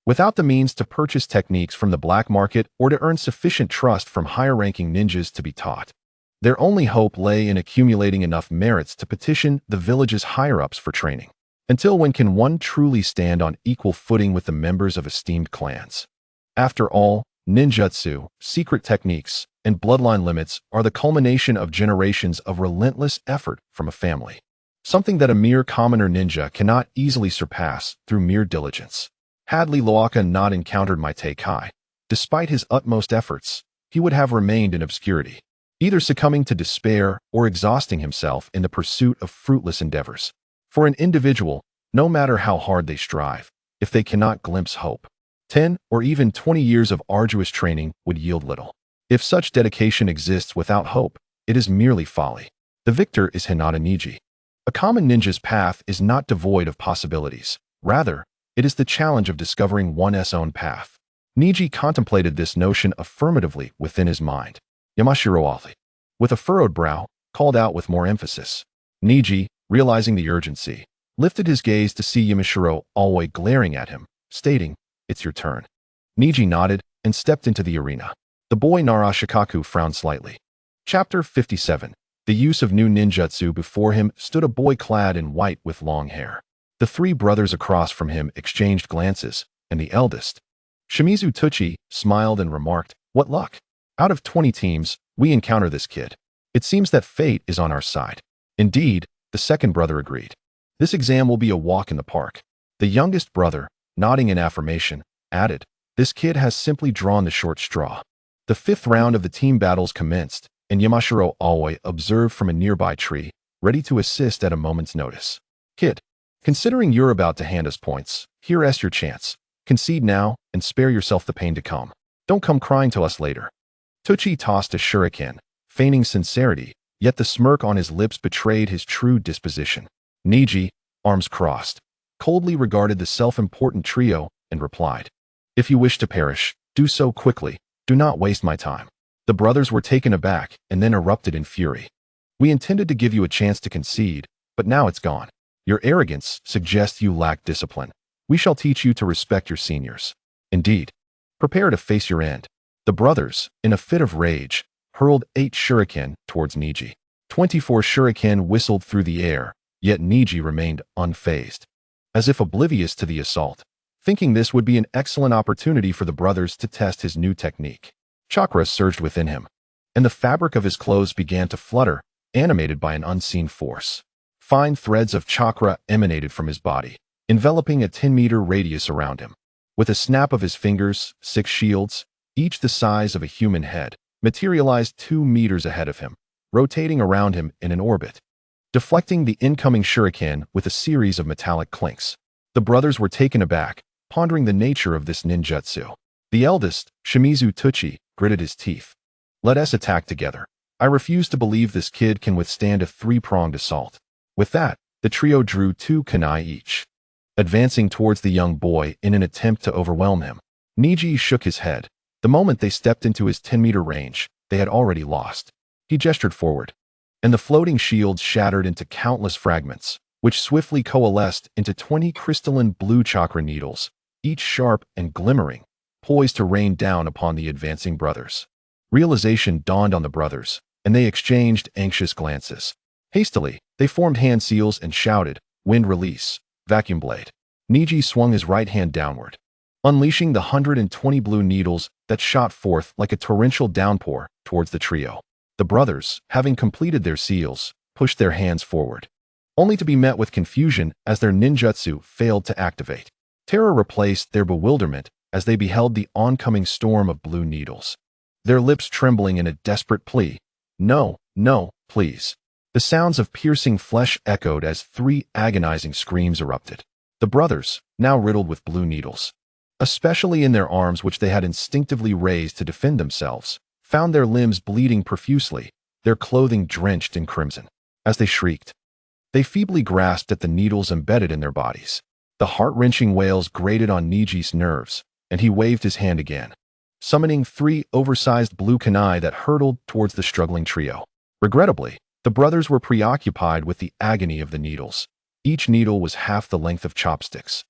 Without the means to purchase techniques from the black market or to earn sufficient trust from higher-ranking ninjas to be taught, their only hope lay in accumulating enough merits to petition the village's higher-ups for training. Until when can one truly stand on equal footing with the members of esteemed clans? After all, ninjutsu, secret techniques, and bloodline limits are the culmination of generations of relentless effort from a family, something that a mere commoner ninja cannot easily surpass through mere diligence. Had Lee Loaka not encountered Mai Kai, despite his utmost efforts, he would have remained in obscurity, either succumbing to despair or exhausting himself in the pursuit of fruitless endeavors. For an individual, no matter how hard they strive, if they cannot glimpse hope, 10 or even 20 years of arduous training would yield little. If such dedication exists without hope, it is merely folly. The victor is Hyuga Neji. A common ninja's path is not devoid of possibilities. Rather, it is the challenge of discovering one's own path. Neji contemplated this notion affirmatively within his mind. Yamashiro Ali, with a furrowed brow, called out with more emphasis. Neji, realizing the urgency, lifted his gaze to see Yamashiro always glaring at him, stating, "It's your turn." Neji nodded and stepped into the arena. The boy Naruto frowned slightly. Chapter 57. The use of new ninjutsu. Before him stood a boy clad in white with long hair. The 3 brothers across from him exchanged glances, and the eldest, Shimizu Tuchi, smiled and remarked, "What luck? Out of 20 teams, we encounter this kid. It seems that fate is on our side." Indeed, the second brother agreed. "This exam will be a walk in the park." The youngest brother, nodding in affirmation, added, "This kid has simply drawn the short straw." The 5th round of the team battles commenced, and Yamashiro always observed from a nearby tree, ready to assist at a moment's notice. "Kid, considering you're about to hand us points, here's your chance. Concede now, and spare yourself the pain to come. Don't come crying to us later." Tuchi tossed a shuriken, feigning sincerity, yet the smirk on his lips betrayed his true disposition. Neji, arms crossed, coldly regarded the self-important trio and replied, "If you wish to perish, do so quickly. Do not waste my time." The brothers were taken aback and then erupted in fury. "We intended to give you a chance to concede, but now it's gone. Your arrogance suggests you lack discipline. We shall teach you to respect your seniors. Indeed, prepare to face your end." The brothers, in a fit of rage, hurled 8 shuriken towards Neji. 24 shuriken whistled through the air, yet Neji remained unfazed. As if oblivious to the assault, thinking this would be an excellent opportunity for the brothers to test his new technique. Chakra surged within him, and the fabric of his clothes began to flutter, animated by an unseen force. Fine threads of chakra emanated from his body, enveloping a 10-meter radius around him. With a snap of his fingers, 6 shields, each the size of a human head, materialized 2 meters ahead of him, rotating around him in an orbit, deflecting the incoming shuriken with a series of metallic clinks. The brothers were taken aback, pondering the nature of this ninjutsu. The eldest, Shimizu Tuchi, gritted his teeth. Let us attack together. I refuse to believe this kid can withstand a 3-pronged assault. With that, the trio drew 2 kunai each, advancing towards the young boy in an attempt to overwhelm him. Neji shook his head. The moment they stepped into his 10-meter range, they had already lost. He gestured forward, and the floating shields shattered into countless fragments, which swiftly coalesced into 20 crystalline blue chakra needles, each sharp and glimmering, poised to rain down upon the advancing brothers. Realization dawned on the brothers, and they exchanged anxious glances. Hastily, they formed hand seals and shouted, "Wind release, vacuum blade." Neji swung his right hand downward, unleashing the 120 blue needles that shot forth like a torrential downpour towards the trio. The brothers, having completed their seals, pushed their hands forward, only to be met with confusion as their ninjutsu failed to activate. Terror replaced their bewilderment as they beheld the oncoming storm of blue needles, their lips trembling in a desperate plea. "No, no, please." The sounds of piercing flesh echoed as 3 agonizing screams erupted. The brothers, now riddled with blue needles, especially in their arms which they had instinctively raised to defend themselves, found their limbs bleeding profusely, their clothing drenched in crimson. As they shrieked, they feebly grasped at the needles embedded in their bodies. The heart-wrenching wails grated on Neji's nerves, and he waved his hand again, summoning 3 oversized blue kunai that hurtled towards the struggling trio. Regrettably, the brothers were preoccupied with the agony of the needles. Each needle was half the length of chopsticks,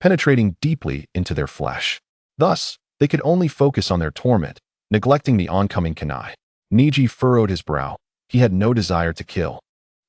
penetrating deeply into their flesh. Thus, they could only focus on their torment, neglecting the oncoming kunai. Neji furrowed his brow. He had no desire to kill,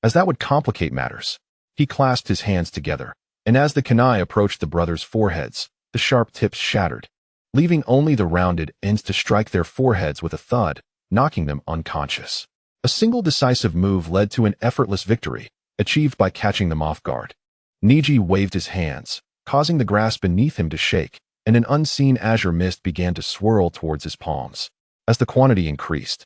as that would complicate matters. He clasped his hands together, and as the kunai approached the brothers' foreheads, the sharp tips shattered, leaving only the rounded ends to strike their foreheads with a thud, knocking them unconscious. A single decisive move led to an effortless victory, achieved by catching them off guard. Neji waved his hands, causing the grass beneath him to shake, and an unseen azure mist began to swirl towards his palms. As the quantity increased,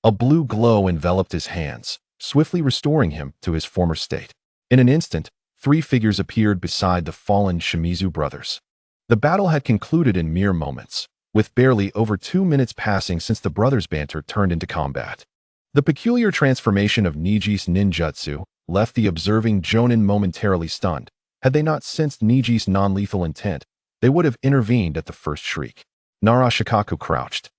a blue glow enveloped his hands, swiftly restoring him to his former state. In an instant, 3 figures appeared beside the fallen Shimizu brothers. The battle had concluded in mere moments, with barely over 2 minutes passing since the brothers' banter turned into combat. The peculiar transformation of Neji's ninjutsu left the observing jonin momentarily stunned. Had they not sensed Neji's non-lethal intent, they would have intervened at the first shriek. Nara Shikaku crouched,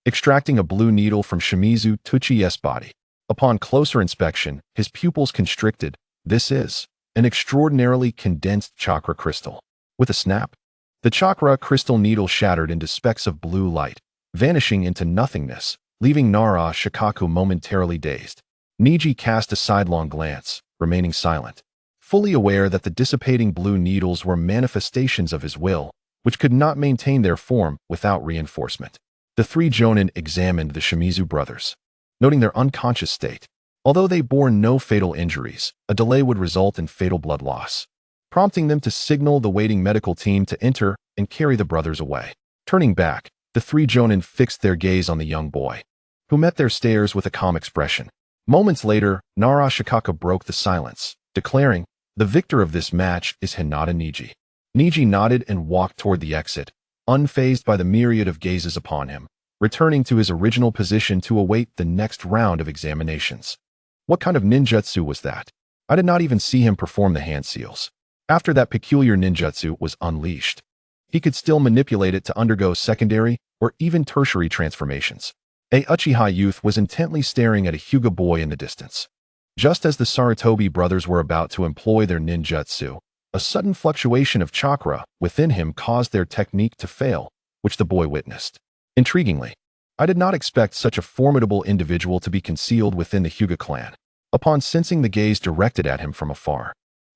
extracting a blue needle from Shimizu Tuchi's body. Upon closer inspection, his pupils constricted. This is an extraordinarily condensed chakra crystal. With a snap, the chakra crystal needle shattered into specks of blue light, vanishing into nothingness, leaving Nara Shikaku momentarily dazed. Neji cast a sidelong glance, remaining silent, fully aware that the dissipating blue needles were manifestations of his will, which could not maintain their form without reinforcement. The 3 jonin examined the Shimizu brothers, noting their unconscious state. Although they bore no fatal injuries, a delay would result in fatal blood loss, prompting them to signal the waiting medical team to enter and carry the brothers away. Turning back, the 3 jonin fixed their gaze on the young boy, who met their stares with a calm expression. Moments later, Nara Shikaku broke the silence, declaring, "The victor of this match is Hinata Neji." Neji nodded and walked toward the exit, unfazed by the myriad of gazes upon him, returning to his original position to await the next round of examinations. What kind of ninjutsu was that? I did not even see him perform the hand seals. After that peculiar ninjutsu was unleashed, he could still manipulate it to undergo secondary or even tertiary transformations. A Uchiha youth was intently staring at a Hyuga boy in the distance. Just as the Sarutobi brothers were about to employ their ninjutsu, a sudden fluctuation of chakra within him caused their technique to fail, which the boy witnessed. Intriguingly, I did not expect such a formidable individual to be concealed within the Hyuga clan. Upon sensing the gaze directed at him from afar,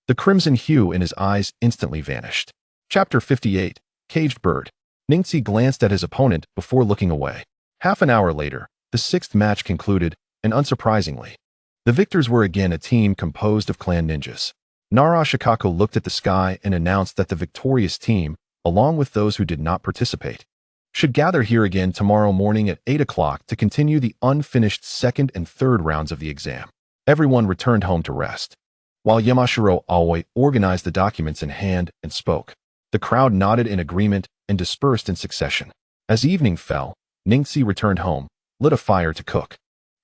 the crimson hue in his eyes instantly vanished. Chapter 58. Caged bird. Ningxi glanced at his opponent before looking away. Half an hour later, the sixth match concluded, and unsurprisingly, the victors were again a team composed of clan ninjas. Nara Shikako looked at the sky and announced that the victorious team, along with those who did not participate, should gather here again tomorrow morning at 8 o'clock to continue the unfinished second and third rounds of the exam. Everyone returned home to rest, while Yamashiro Aoi organized the documents in hand and spoke. The crowd nodded in agreement and dispersed in succession. As evening fell, Ningxi returned home, lit a fire to cook,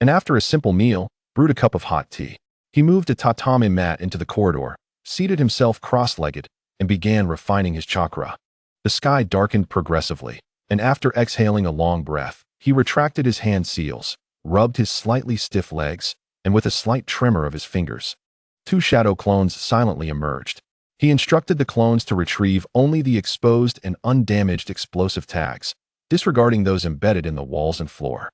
and after a simple meal, brewed a cup of hot tea. He moved a tatami mat into the corridor, seated himself cross-legged, and began refining his chakra. The sky darkened progressively, and after exhaling a long breath, he retracted his hand seals, rubbed his slightly stiff legs, and with a slight tremor of his fingers, 2 shadow clones silently emerged. He instructed the clones to retrieve only the exposed and undamaged explosive tags, disregarding those embedded in the walls and floor.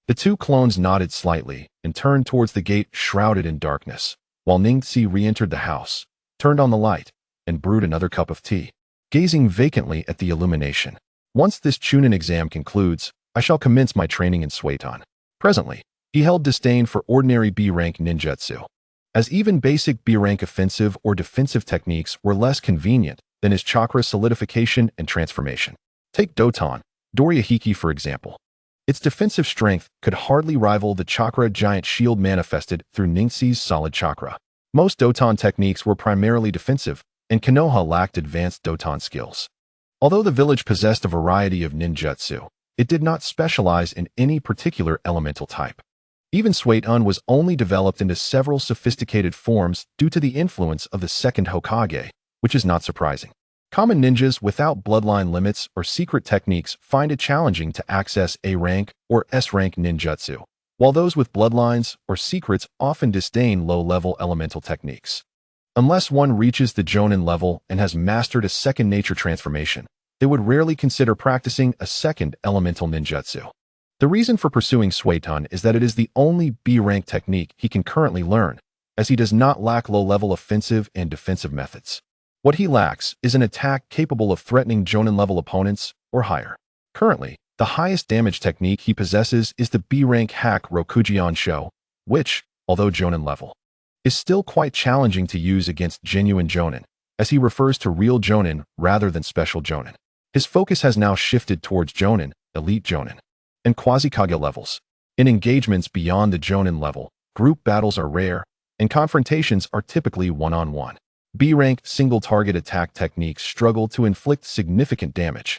The 2 clones nodded slightly and turned towards the gate shrouded in darkness, while Ningxi re-entered the house, turned on the light, and brewed another cup of tea, gazing vacantly at the illumination. Once this Chunin exam concludes, I shall commence my training in Suiton. Presently, he held disdain for ordinary B-rank ninjutsu, as even basic B-rank offensive or defensive techniques were less convenient than his chakra solidification and transformation. Take Doton, Dorihiki for example. Its defensive strength could hardly rival the chakra giant shield manifested through Ningxi's solid chakra. Most Doton techniques were primarily defensive, and Konoha lacked advanced Doton skills. Although the village possessed a variety of ninjutsu, it did not specialize in any particular elemental type. Even Suiton was only developed into several sophisticated forms due to the influence of the second Hokage, which is not surprising. Common ninjas without bloodline limits or secret techniques find it challenging to access A-rank or S-rank ninjutsu, while those with bloodlines or secrets often disdain low-level elemental techniques. Unless one reaches the Jonin level and has mastered a second nature transformation, they would rarely consider practicing a second elemental ninjutsu. The reason for pursuing Suiton is that it is the only B-rank technique he can currently learn, as he does not lack low-level offensive and defensive methods. What he lacks is an attack capable of threatening Jonin-level opponents or higher. Currently, the highest damage technique he possesses is the B-rank hack Rokujion Sho, which, although Jonin level, is still quite challenging to use against genuine Jonin, as he refers to real Jonin rather than special Jonin. His focus has now shifted towards Jonin, elite Jonin, and Quasi-Kage levels. In engagements beyond the Jonin level, group battles are rare, and confrontations are typically one-on-one. B-rank single-target attack techniques struggle to inflict significant damage,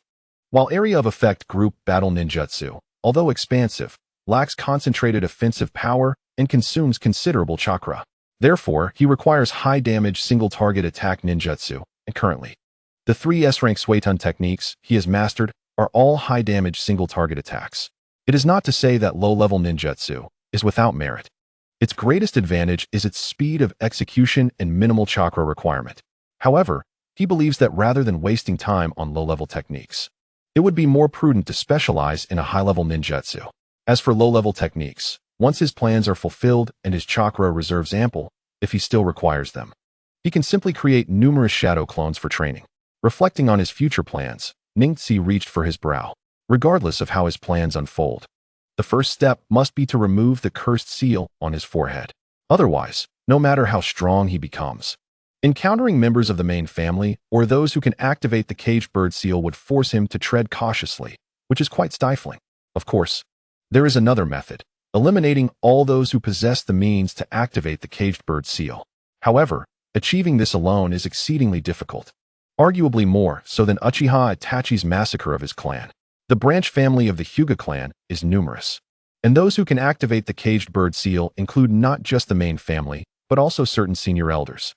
while area of effect group battle ninjutsu, although expansive, lacks concentrated offensive power and consumes considerable chakra. Therefore, he requires high-damage single-target attack ninjutsu, and currently, the 3 S-rank Suiton techniques he has mastered are all high-damage single-target attacks. It is not to say that low-level ninjutsu is without merit. Its greatest advantage is its speed of execution and minimal chakra requirement. However, he believes that rather than wasting time on low-level techniques, it would be more prudent to specialize in a high-level ninjutsu. As for low-level techniques, once his plans are fulfilled and his chakra reserves ample, if he still requires them, he can simply create numerous shadow clones for training. Reflecting on his future plans, Ningxi reached for his brow, regardless of how his plans unfold. The first step must be to remove the cursed seal on his forehead. Otherwise, no matter how strong he becomes, encountering members of the main family or those who can activate the caged bird seal would force him to tread cautiously, which is quite stifling. Of course, there is another method, eliminating all those who possess the means to activate the caged bird seal. However, achieving this alone is exceedingly difficult, arguably more so than Uchiha Itachi's massacre of his clan. The branch family of the Hyuga clan is numerous, and those who can activate the caged bird seal include not just the main family, but also certain senior elders.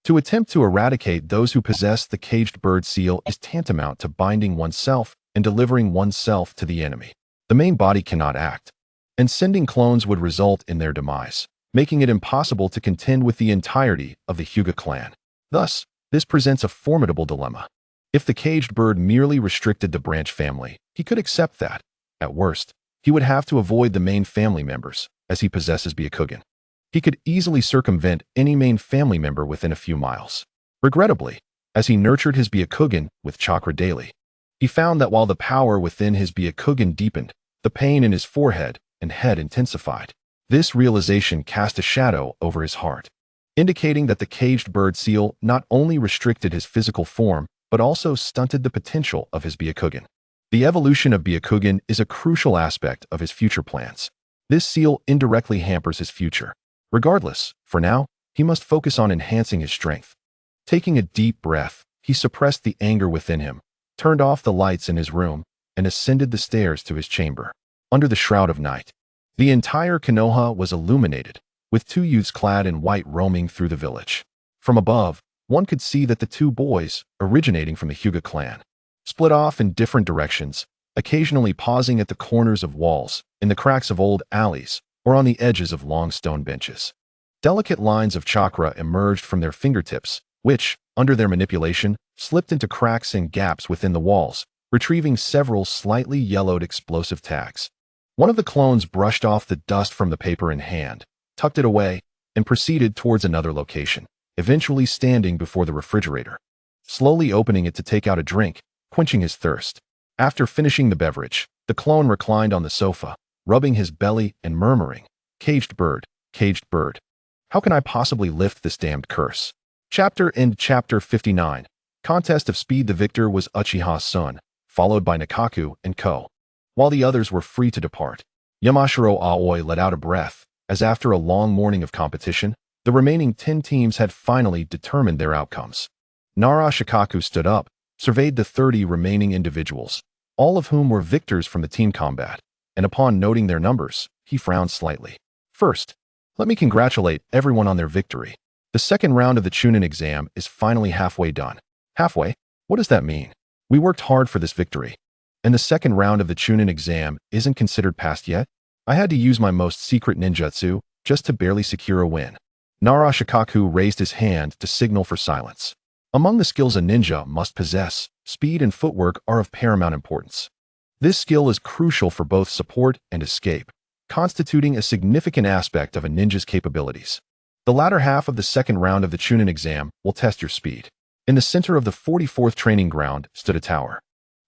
To attempt to eradicate those who possess the caged bird seal is tantamount to binding oneself and delivering oneself to the enemy. The main body cannot act, and sending clones would result in their demise, making it impossible to contend with the entirety of the Hyuga clan. Thus, this presents a formidable dilemma. If the caged bird merely restricted the branch family, he could accept that. At worst, he would have to avoid the main family members, as he possesses Byakugan. He could easily circumvent any main family member within a few miles. Regrettably, as he nurtured his Byakugan with chakra daily, He found that while the power within his Byakugan deepened, the pain in his forehead and head intensified. This realization cast a shadow over his heart, indicating that the caged bird seal not only restricted his physical form, but also stunted the potential of his Byakugan. The evolution of Byakugan is a crucial aspect of his future plans. This seal indirectly hampers his future. Regardless, for now, he must focus on enhancing his strength. Taking a deep breath, he suppressed the anger within him, turned off the lights in his room, and ascended the stairs to his chamber. Under the shroud of night, the entire Konoha was illuminated, with two youths clad in white roaming through the village. From above, one could see that the two boys, originating from the Hyuga clan, split off in different directions, occasionally pausing at the corners of walls, in the cracks of old alleys, or on the edges of long stone benches. Delicate lines of chakra emerged from their fingertips, which, under their manipulation, slipped into cracks and gaps within the walls, retrieving several slightly yellowed explosive tags. One of the clones brushed off the dust from the paper in hand, tucked it away, and proceeded towards another location, eventually standing before the refrigerator, slowly opening it to take out a drink, quenching his thirst. After finishing the beverage, the clone reclined on the sofa, rubbing his belly and murmuring, "Caged bird, caged bird. How can I possibly lift this damned curse?" Chapter 59. Contest of Speed. The victor was Uchiha's son, followed by Nakaku and Ko. While the others were free to depart, Yamashiro Aoi let out a breath, as after a long morning of competition, the remaining 10 teams had finally determined their outcomes. Nara Shikaku stood up, surveyed the 30 remaining individuals, all of whom were victors from the team combat, and upon noting their numbers, he frowned slightly. First, let me congratulate everyone on their victory. The second round of the Chunin exam is finally halfway done. Halfway? What does that mean? We worked hard for this victory. And the second round of the Chunin exam isn't considered passed yet? I had to use my most secret ninjutsu just to barely secure a win. Nara Shikaku raised his hand to signal for silence. Among the skills a ninja must possess, speed and footwork are of paramount importance. This skill is crucial for both support and escape, constituting a significant aspect of a ninja's capabilities. The latter half of the second round of the Chunin exam will test your speed. In the center of the 44th training ground stood a tower.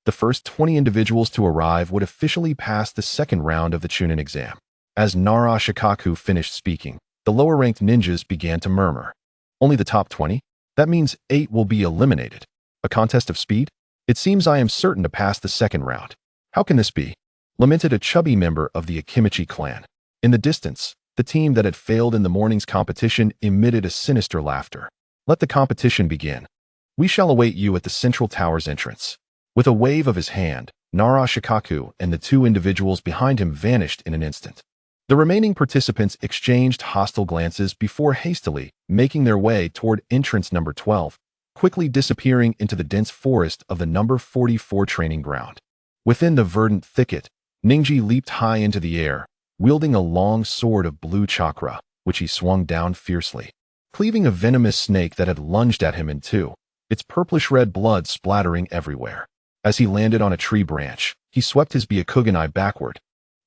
The first 20 individuals to arrive would officially pass the second round of the Chunin exam. As Nara Shikaku finished speaking, the lower-ranked ninjas began to murmur. Only the top 20? That means 8 will be eliminated. A contest of speed? It seems I am certain to pass the second round. How can this be? Lamented a chubby member of the Akimichi clan. In the distance, the team that had failed in the morning's competition emitted a sinister laughter. Let the competition begin. We shall await you at the central tower's entrance. With a wave of his hand, Nara Shikaku and the 2 individuals behind him vanished in an instant. The remaining participants exchanged hostile glances before hastily making their way toward entrance number 12, quickly disappearing into the dense forest of the number 44 training ground. Within the verdant thicket, Ningji leaped high into the air, wielding a long sword of blue chakra, which he swung down fiercely, cleaving a venomous snake that had lunged at him in two, its purplish-red blood splattering everywhere. As he landed on a tree branch, he swept his Byakugan backward,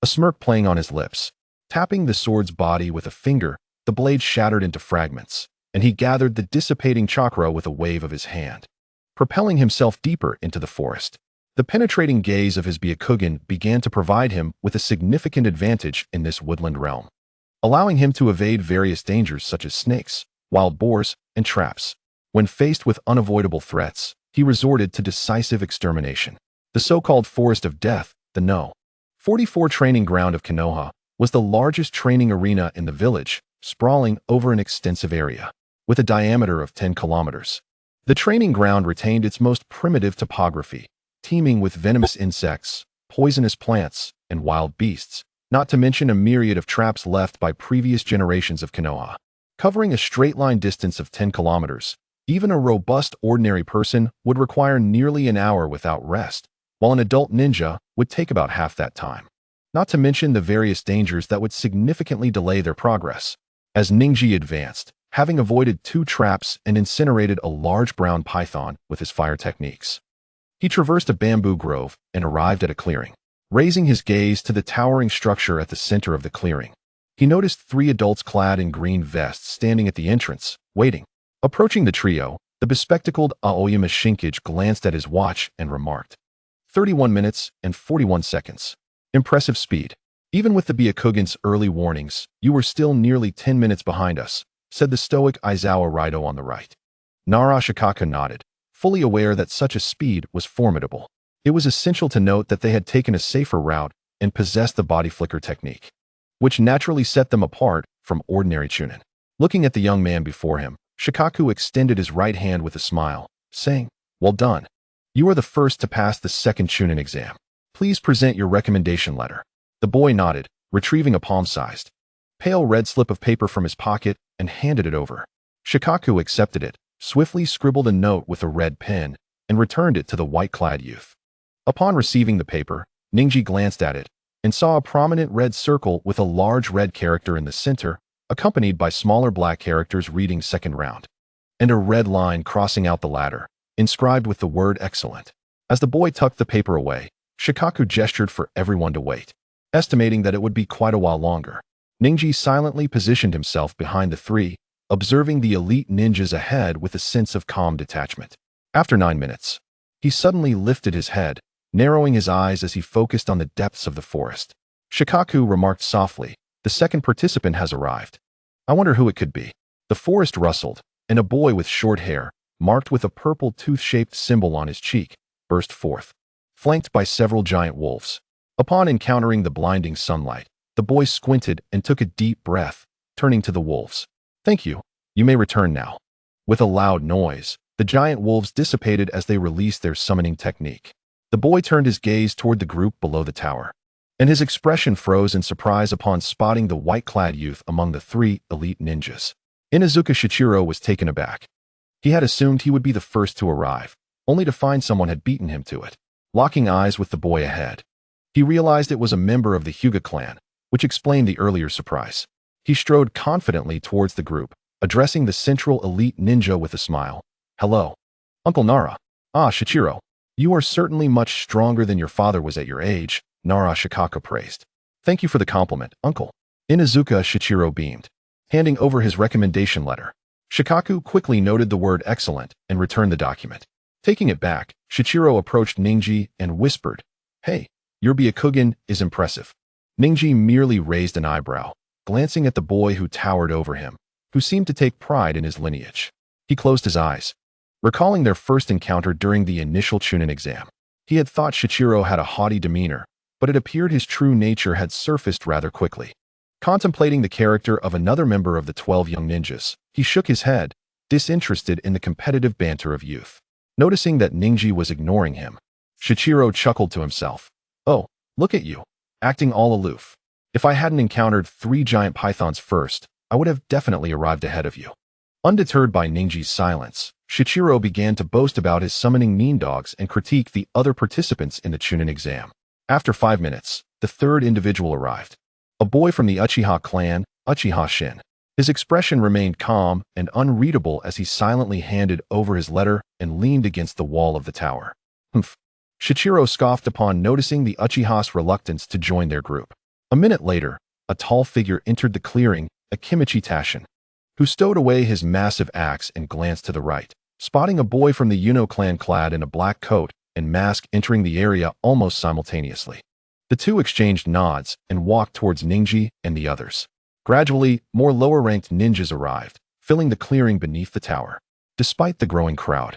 a smirk playing on his lips. Tapping the sword's body with a finger, the blade shattered into fragments, and he gathered the dissipating chakra with a wave of his hand, propelling himself deeper into the forest. The penetrating gaze of his Byakugan began to provide him with a significant advantage in this woodland realm, allowing him to evade various dangers such as snakes, wild boars, and traps. When faced with unavoidable threats, he resorted to decisive extermination. The so-called Forest of Death, the No. 44 training ground of Konoha, was the largest training arena in the village, sprawling over an extensive area, with a diameter of 10 kilometers. The training ground retained its most primitive topography, teeming with venomous insects, poisonous plants, and wild beasts, not to mention a myriad of traps left by previous generations of Konoha. Covering a straight-line distance of 10 kilometers, even a robust ordinary person would require nearly an hour without rest, while an adult ninja would take about half that time. Not to mention the various dangers that would significantly delay their progress. As Ningji advanced, having avoided 2 traps and incinerated a large brown python with his fire techniques, he traversed a bamboo grove and arrived at a clearing. Raising his gaze to the towering structure at the center of the clearing, he noticed 3 adults clad in green vests standing at the entrance, waiting. Approaching the trio, the bespectacled Aoyama Shinkage glanced at his watch and remarked, 31 minutes and 41 seconds. Impressive speed. Even with the Byakugan's early warnings, you were still nearly 10 minutes behind us, said the stoic Aizawa Raito on the right. Nara Shikaka nodded, fully aware that such a speed was formidable. It was essential to note that they had taken a safer route and possessed the body flicker technique, which naturally set them apart from ordinary chunin. Looking at the young man before him, Shikaku extended his right hand with a smile, saying, "Well done. You are the first to pass the second chunin exam. Please present your recommendation letter." The boy nodded, retrieving a palm-sized, pale red slip of paper from his pocket and handed it over. Shikaku accepted it, swiftly scribbled a note with a red pen, and returned it to the white-clad youth. Upon receiving the paper, Ningji glanced at it and saw a prominent red circle with a large red character in the center, accompanied by smaller black characters reading second round, and a red line crossing out the latter, inscribed with the word excellent. As the boy tucked the paper away, Shikaku gestured for everyone to wait, estimating that it would be quite a while longer. Ningji silently positioned himself behind the three, observing the elite ninjas ahead with a sense of calm detachment. After 9 minutes, he suddenly lifted his head, narrowing his eyes as he focused on the depths of the forest. Shikaku remarked softly, "The second participant has arrived. I wonder who it could be." The forest rustled, and a boy with short hair, marked with a purple tooth-shaped symbol on his cheek, burst forth, flanked by several giant wolves. Upon encountering the blinding sunlight, the boy squinted and took a deep breath, turning to the wolves. "Thank you. You may return now." With a loud noise, the giant wolves dissipated as they released their summoning technique. The boy turned his gaze toward the group below the tower, and his expression froze in surprise upon spotting the white-clad youth among the three elite ninjas. Inuzuka Shichiro was taken aback. He had assumed he would be the first to arrive, only to find someone had beaten him to it. Locking eyes with the boy ahead, he realized it was a member of the Hyuga clan, which explained the earlier surprise. He strode confidently towards the group, addressing the central elite ninja with a smile. "Hello, Uncle Nara." "Ah, Shichiro. You are certainly much stronger than your father was at your age," Nara Shikaka praised. "Thank you for the compliment, Uncle." Inuzuka Shichiro beamed, handing over his recommendation letter. Shikaku quickly noted the word excellent and returned the document. Taking it back, Shichiro approached Ningji and whispered, "Hey, your Byakugan is impressive." Ningji merely raised an eyebrow, glancing at the boy who towered over him, who seemed to take pride in his lineage. He closed his eyes, recalling their first encounter during the initial chunin exam. He had thought Shichiro had a haughty demeanor, but it appeared his true nature had surfaced rather quickly. Contemplating the character of another member of the 12 young ninjas, he shook his head, disinterested in the competitive banter of youth. Noticing that Ningji was ignoring him, Shichiro chuckled to himself. "Oh, look at you, acting all aloof. If I hadn't encountered 3 giant pythons first, I would have definitely arrived ahead of you." Undeterred by Ningji's silence, Shichiro began to boast about his summoning mean dogs and critique the other participants in the chunin exam. After 5 minutes, the third individual arrived. A boy from the Uchiha clan, Uchiha Shin. His expression remained calm and unreadable as he silently handed over his letter and leaned against the wall of the tower. "Humph." Shichiro scoffed upon noticing the Uchiha's reluctance to join their group. A minute later, a tall figure entered the clearing, Akimichi Tashin, who stowed away his massive axe and glanced to the right, spotting a boy from the Yuno clan clad in a black coat and mask entering the area almost simultaneously. The two exchanged nods and walked towards Ningji and the others. Gradually, more lower-ranked ninjas arrived, filling the clearing beneath the tower. Despite the growing crowd,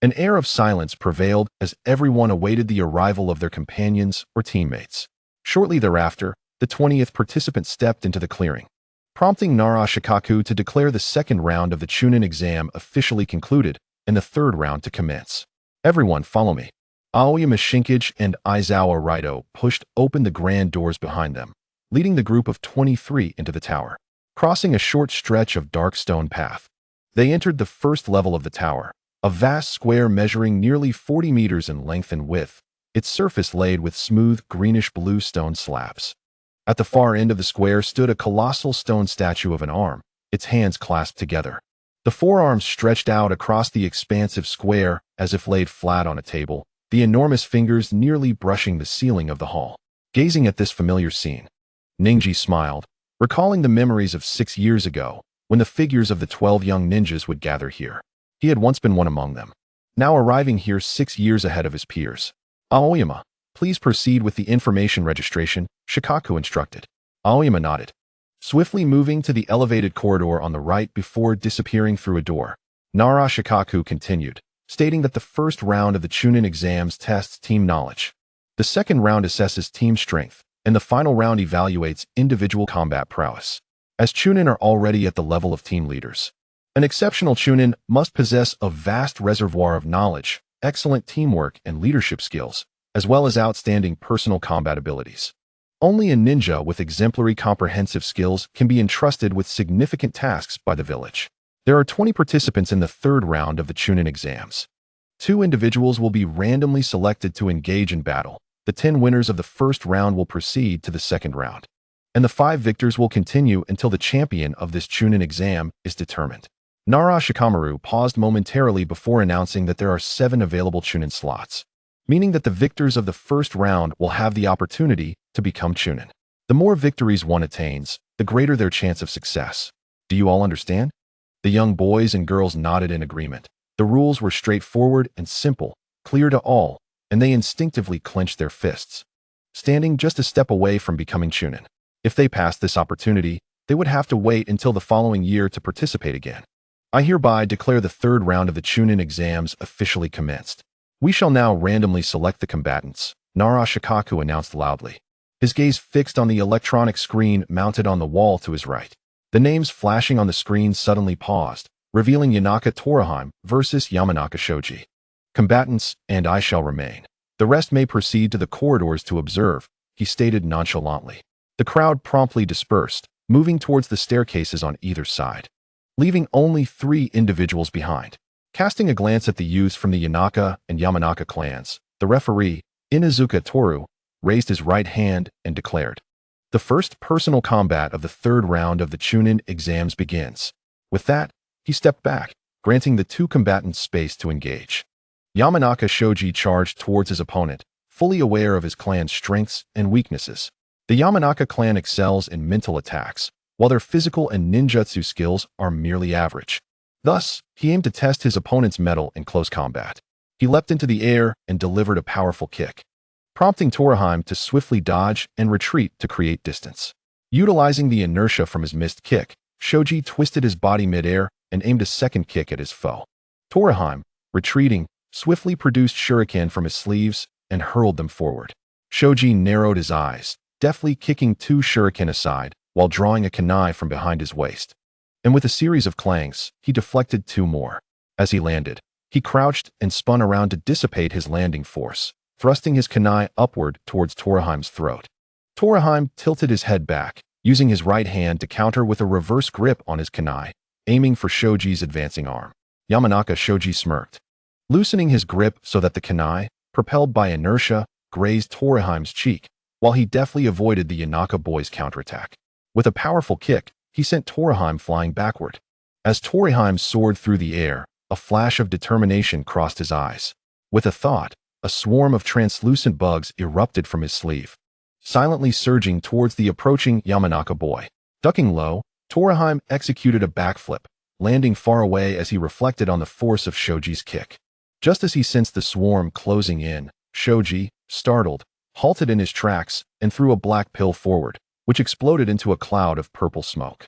an air of silence prevailed as everyone awaited the arrival of their companions or teammates. Shortly thereafter, the 20th participant stepped into the clearing, prompting Nara Shikaku to declare the second round of the chunin exam officially concluded and the third round to commence. "Everyone follow me." Aoyama Shinkage and Aizawa Raito pushed open the grand doors behind them, leading the group of 23 into the tower. Crossing a short stretch of dark stone path, they entered the first level of the tower, a vast square measuring nearly 40 meters in length and width, its surface laid with smooth greenish-blue stone slabs. At the far end of the square stood a colossal stone statue of an arm, its hands clasped together. The forearms stretched out across the expansive square as if laid flat on a table, the enormous fingers nearly brushing the ceiling of the hall. Gazing at this familiar scene, Ningji smiled, recalling the memories of 6 years ago, when the figures of the 12 young ninjas would gather here. He had once been one among them, now arriving here 6 years ahead of his peers. Aoyama, please proceed with the information registration, Shikaku instructed. Aoyama nodded, swiftly moving to the elevated corridor on the right before disappearing through a door. Nara Shikaku continued, stating that the first round of the Chunin exams tests team knowledge. The second round assesses team strength, and the final round evaluates individual combat prowess. As Chunin are already at the level of team leaders, an exceptional Chunin must possess a vast reservoir of knowledge, excellent teamwork and leadership skills, as well as outstanding personal combat abilities. Only a ninja with exemplary comprehensive skills can be entrusted with significant tasks by the village. There are 20 participants in the third round of the Chunin exams. 2 individuals will be randomly selected to engage in battle. The 10 winners of the first round will proceed to the second round, and the 5 victors will continue until the champion of this Chunin exam is determined. Nara Shikamaru paused momentarily before announcing that there are 7 available Chunin slots, meaning that the victors of the first round will have the opportunity to become Chunin. The more victories one attains, the greater their chance of success. Do you all understand? The young boys and girls nodded in agreement. The rules were straightforward and simple, clear to all, and they instinctively clenched their fists, standing just a step away from becoming Chunin. If they passed this opportunity, they would have to wait until the following year to participate again. I hereby declare the third round of the Chunin exams officially commenced. We shall now randomly select the combatants, Nara Shikaku announced loudly, his gaze fixed on the electronic screen mounted on the wall to his right. The names flashing on the screen suddenly paused, revealing Yanaka Toraheim versus Yamanaka Shoji. Combatants, and I shall remain. The rest may proceed to the corridors to observe, he stated nonchalantly. The crowd promptly dispersed, moving towards the staircases on either side, leaving only 3 individuals behind. Casting a glance at the youths from the Yanaka and Yamanaka clans, the referee, Inuzuka Toru, raised his right hand and declared, "The first personal combat of the third round of the Chunin exams begins." With that, he stepped back, granting the 2 combatants space to engage. Yamanaka Shoji charged towards his opponent, fully aware of his clan's strengths and weaknesses. The Yamanaka clan excels in mental attacks, while their physical and ninjutsu skills are merely average. Thus, he aimed to test his opponent's mettle in close combat. He leapt into the air and delivered a powerful kick, prompting Toraheim to swiftly dodge and retreat to create distance. Utilizing the inertia from his missed kick, Shoji twisted his body midair and aimed a second kick at his foe. Toraheim, retreating, swiftly produced shuriken from his sleeves and hurled them forward. Shoji narrowed his eyes, deftly kicking 2 shuriken aside while drawing a kunai from behind his waist. And with a series of clangs, he deflected 2 more. As he landed, he crouched and spun around to dissipate his landing force, thrusting his kunai upward towards Toraheim's throat. Toraheim tilted his head back, using his right hand to counter with a reverse grip on his kunai, aiming for Shoji's advancing arm. Yamanaka Shoji smirked, loosening his grip so that the kunai, propelled by inertia, grazed Toraheim's cheek, while he deftly avoided the Yanaka boy's counterattack. With a powerful kick, he sent Toraheim flying backward. As Toraheim soared through the air, a flash of determination crossed his eyes. With a thought, a swarm of translucent bugs erupted from his sleeve, silently surging towards the approaching Yamanaka boy. Ducking low, Toraheim executed a backflip, landing far away as he reflected on the force of Shoji's kick. Just as he sensed the swarm closing in, Shoji, startled, halted in his tracks and threw a black pill forward, which exploded into a cloud of purple smoke.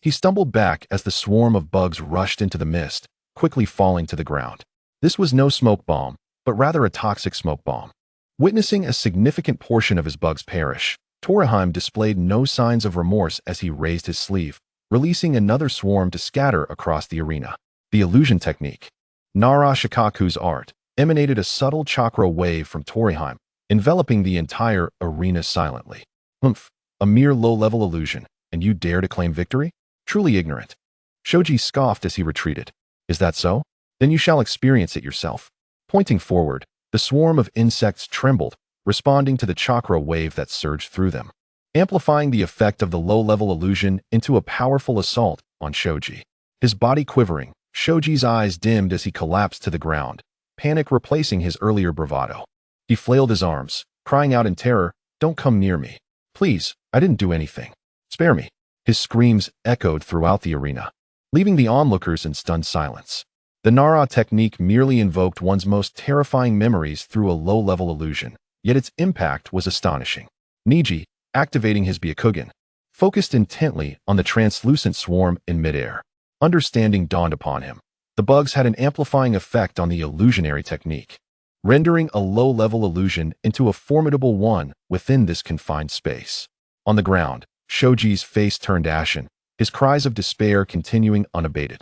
He stumbled back as the swarm of bugs rushed into the mist, quickly falling to the ground. This was no smoke bomb, but rather a toxic smoke bomb. Witnessing a significant portion of his bugs perish, Toraheim displayed no signs of remorse as he raised his sleeve, releasing another swarm to scatter across the arena. The illusion technique. Nara Shikaku's art emanated a subtle chakra wave from Toraheim, enveloping the entire arena silently. Humph, a mere low-level illusion, and you dare to claim victory? Truly ignorant. Shoji scoffed as he retreated. Is that so? Then you shall experience it yourself. Pointing forward, the swarm of insects trembled, responding to the chakra wave that surged through them, amplifying the effect of the low-level illusion into a powerful assault on Shoji. His body quivering, Shoji's eyes dimmed as he collapsed to the ground, panic replacing his earlier bravado. He flailed his arms, crying out in terror, "Don't come near me. Please, I didn't do anything. Spare me." His screams echoed throughout the arena, leaving the onlookers in stunned silence. The Nara technique merely invoked one's most terrifying memories through a low-level illusion, yet its impact was astonishing. Neji, activating his Byakugan, focused intently on the translucent swarm in midair. Understanding dawned upon him. The bugs had an amplifying effect on the illusionary technique, rendering a low-level illusion into a formidable one within this confined space. On the ground, Shoji's face turned ashen, his cries of despair continuing unabated,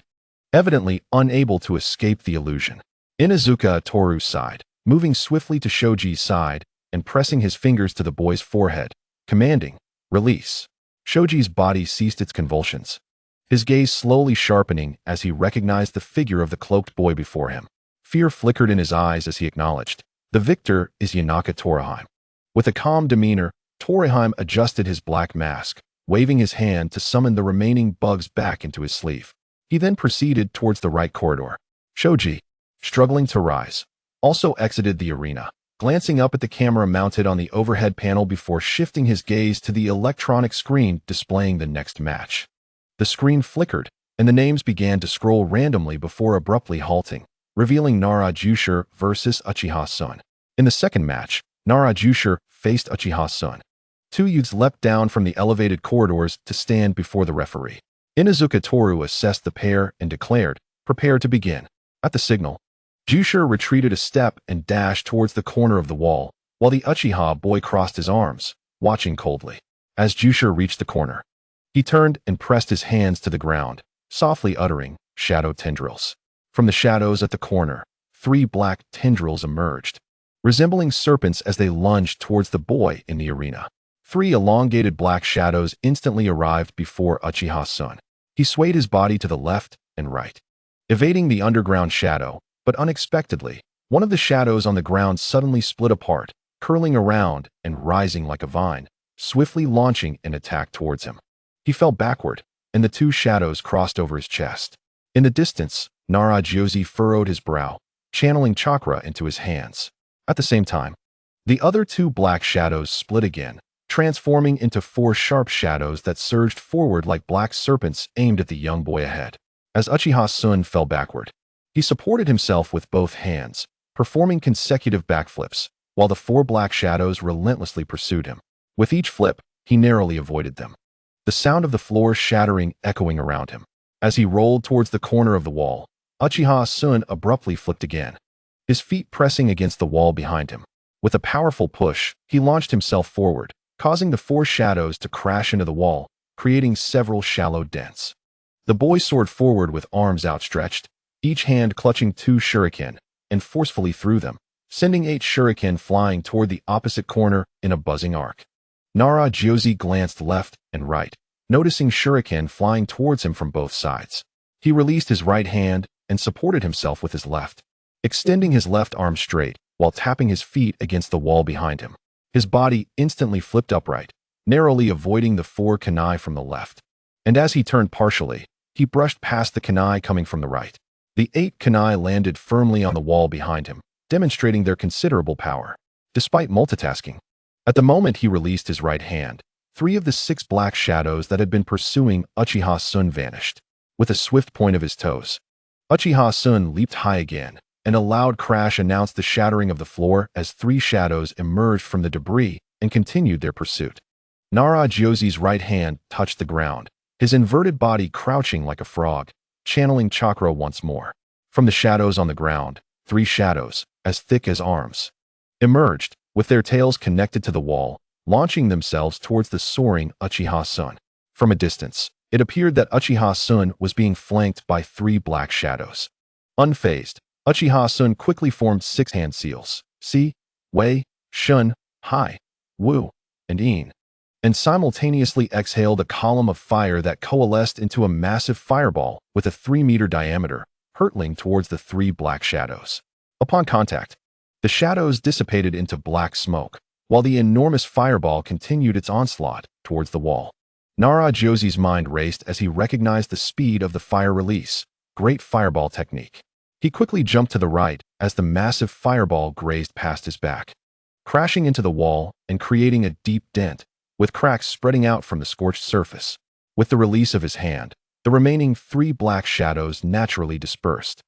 evidently unable to escape the illusion. Inuzuka Toru sighed, moving swiftly to Shoji's side and pressing his fingers to the boy's forehead, commanding, "Release." Shoji's body ceased its convulsions, his gaze slowly sharpening as he recognized the figure of the cloaked boy before him. Fear flickered in his eyes as he acknowledged, "The victor is Yanaka Torihime." With a calm demeanor, Torihime adjusted his black mask, waving his hand to summon the remaining bugs back into his sleeve. He then proceeded towards the right corridor. Shoji, struggling to rise, also exited the arena, glancing up at the camera mounted on the overhead panel before shifting his gaze to the electronic screen displaying the next match. The screen flickered, and the names began to scroll randomly before abruptly halting, revealing Nara Jusher versus Uchiha Sun. In the second match, Nara Jusher faced Uchiha Sun. Two youths leapt down from the elevated corridors to stand before the referee. Inuzuka Toru assessed the pair and declared, "Prepare to begin." At the signal, Jusher retreated a step and dashed towards the corner of the wall, while the Uchiha boy crossed his arms, watching coldly. As Jusher reached the corner, he turned and pressed his hands to the ground, softly uttering, "Shadow tendrils." From the shadows at the corner, 3 black tendrils emerged, resembling serpents as they lunged towards the boy in the arena. 3 elongated black shadows instantly arrived before Uchiha Sun. He swayed his body to the left and right, evading the underground shadow, but unexpectedly, one of the shadows on the ground suddenly split apart, curling around and rising like a vine, swiftly launching an attack towards him. He fell backward, and the 2 shadows crossed over his chest. In the distance, Nara Joshi furrowed his brow, channeling chakra into his hands. At the same time, the other 2 black shadows split again, transforming into 4 sharp shadows that surged forward like black serpents aimed at the young boy ahead. As Uchiha Sun fell backward, he supported himself with both hands, performing consecutive backflips, while the 4 black shadows relentlessly pursued him. With each flip, he narrowly avoided them, the sound of the floor shattering echoing around him. As he rolled towards the corner of the wall, Uchiha Sun abruptly flipped again, his feet pressing against the wall behind him. With a powerful push, he launched himself forward, causing the 4 shadows to crash into the wall, creating several shallow dents. The boy soared forward with arms outstretched, each hand clutching 2 shuriken, and forcefully threw them, sending 8 shuriken flying toward the opposite corner in a buzzing arc. Nara Joshi glanced left and right, noticing shuriken flying towards him from both sides. He released his right hand and supported himself with his left, extending his left arm straight while tapping his feet against the wall behind him. His body instantly flipped upright, narrowly avoiding the 4 kunai from the left. And as he turned partially, he brushed past the kunai coming from the right. The 8 kunai landed firmly on the wall behind him, demonstrating their considerable power. Despite multitasking, at the moment he released his right hand, 3 of the 6 black shadows that had been pursuing Uchiha Sun vanished. With a swift point of his toes, Uchiha Sun leaped high again, and a loud crash announced the shattering of the floor as 3 shadows emerged from the debris and continued their pursuit. Nara Joshi's right hand touched the ground, his inverted body crouching like a frog, channeling chakra once more. From the shadows on the ground, 3 shadows, as thick as arms, emerged, with their tails connected to the wall, launching themselves towards the soaring Uchiha Sun. From a distance, it appeared that Uchiha Sun was being flanked by 3 black shadows. Unfazed, Uchiha Sun quickly formed 6 hand seals, Si, Wei, Shun, Hai, Wu, and In, and simultaneously exhaled a column of fire that coalesced into a massive fireball with a 3-meter diameter, hurtling towards the 3 black shadows. Upon contact, the shadows dissipated into black smoke, while the enormous fireball continued its onslaught towards the wall. Nara Joshi's mind raced as he recognized the speed of the fire release, great fireball technique. He quickly jumped to the right as the massive fireball grazed past his back, crashing into the wall and creating a deep dent, with cracks spreading out from the scorched surface. With the release of his hand, the remaining 3 black shadows naturally dispersed,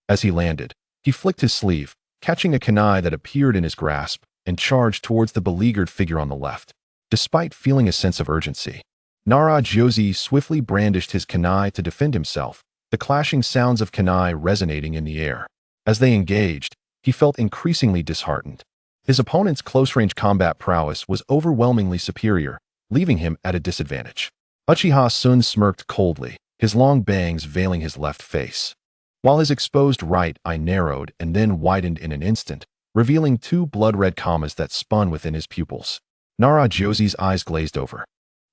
As he landed, he flicked his sleeve, catching a kunai that appeared in his grasp, and charged towards the beleaguered figure on the left. Despite feeling a sense of urgency, Narajosi swiftly brandished his kunai to defend himself, the clashing sounds of kunai resonating in the air. As they engaged, he felt increasingly disheartened. His opponent's close-range combat prowess was overwhelmingly superior, leaving him at a disadvantage. Uchiha Sun smirked coldly, his long bangs veiling his left face, while his exposed right eye narrowed and then widened in an instant, revealing two blood-red commas that spun within his pupils. Narajosi's eyes glazed over,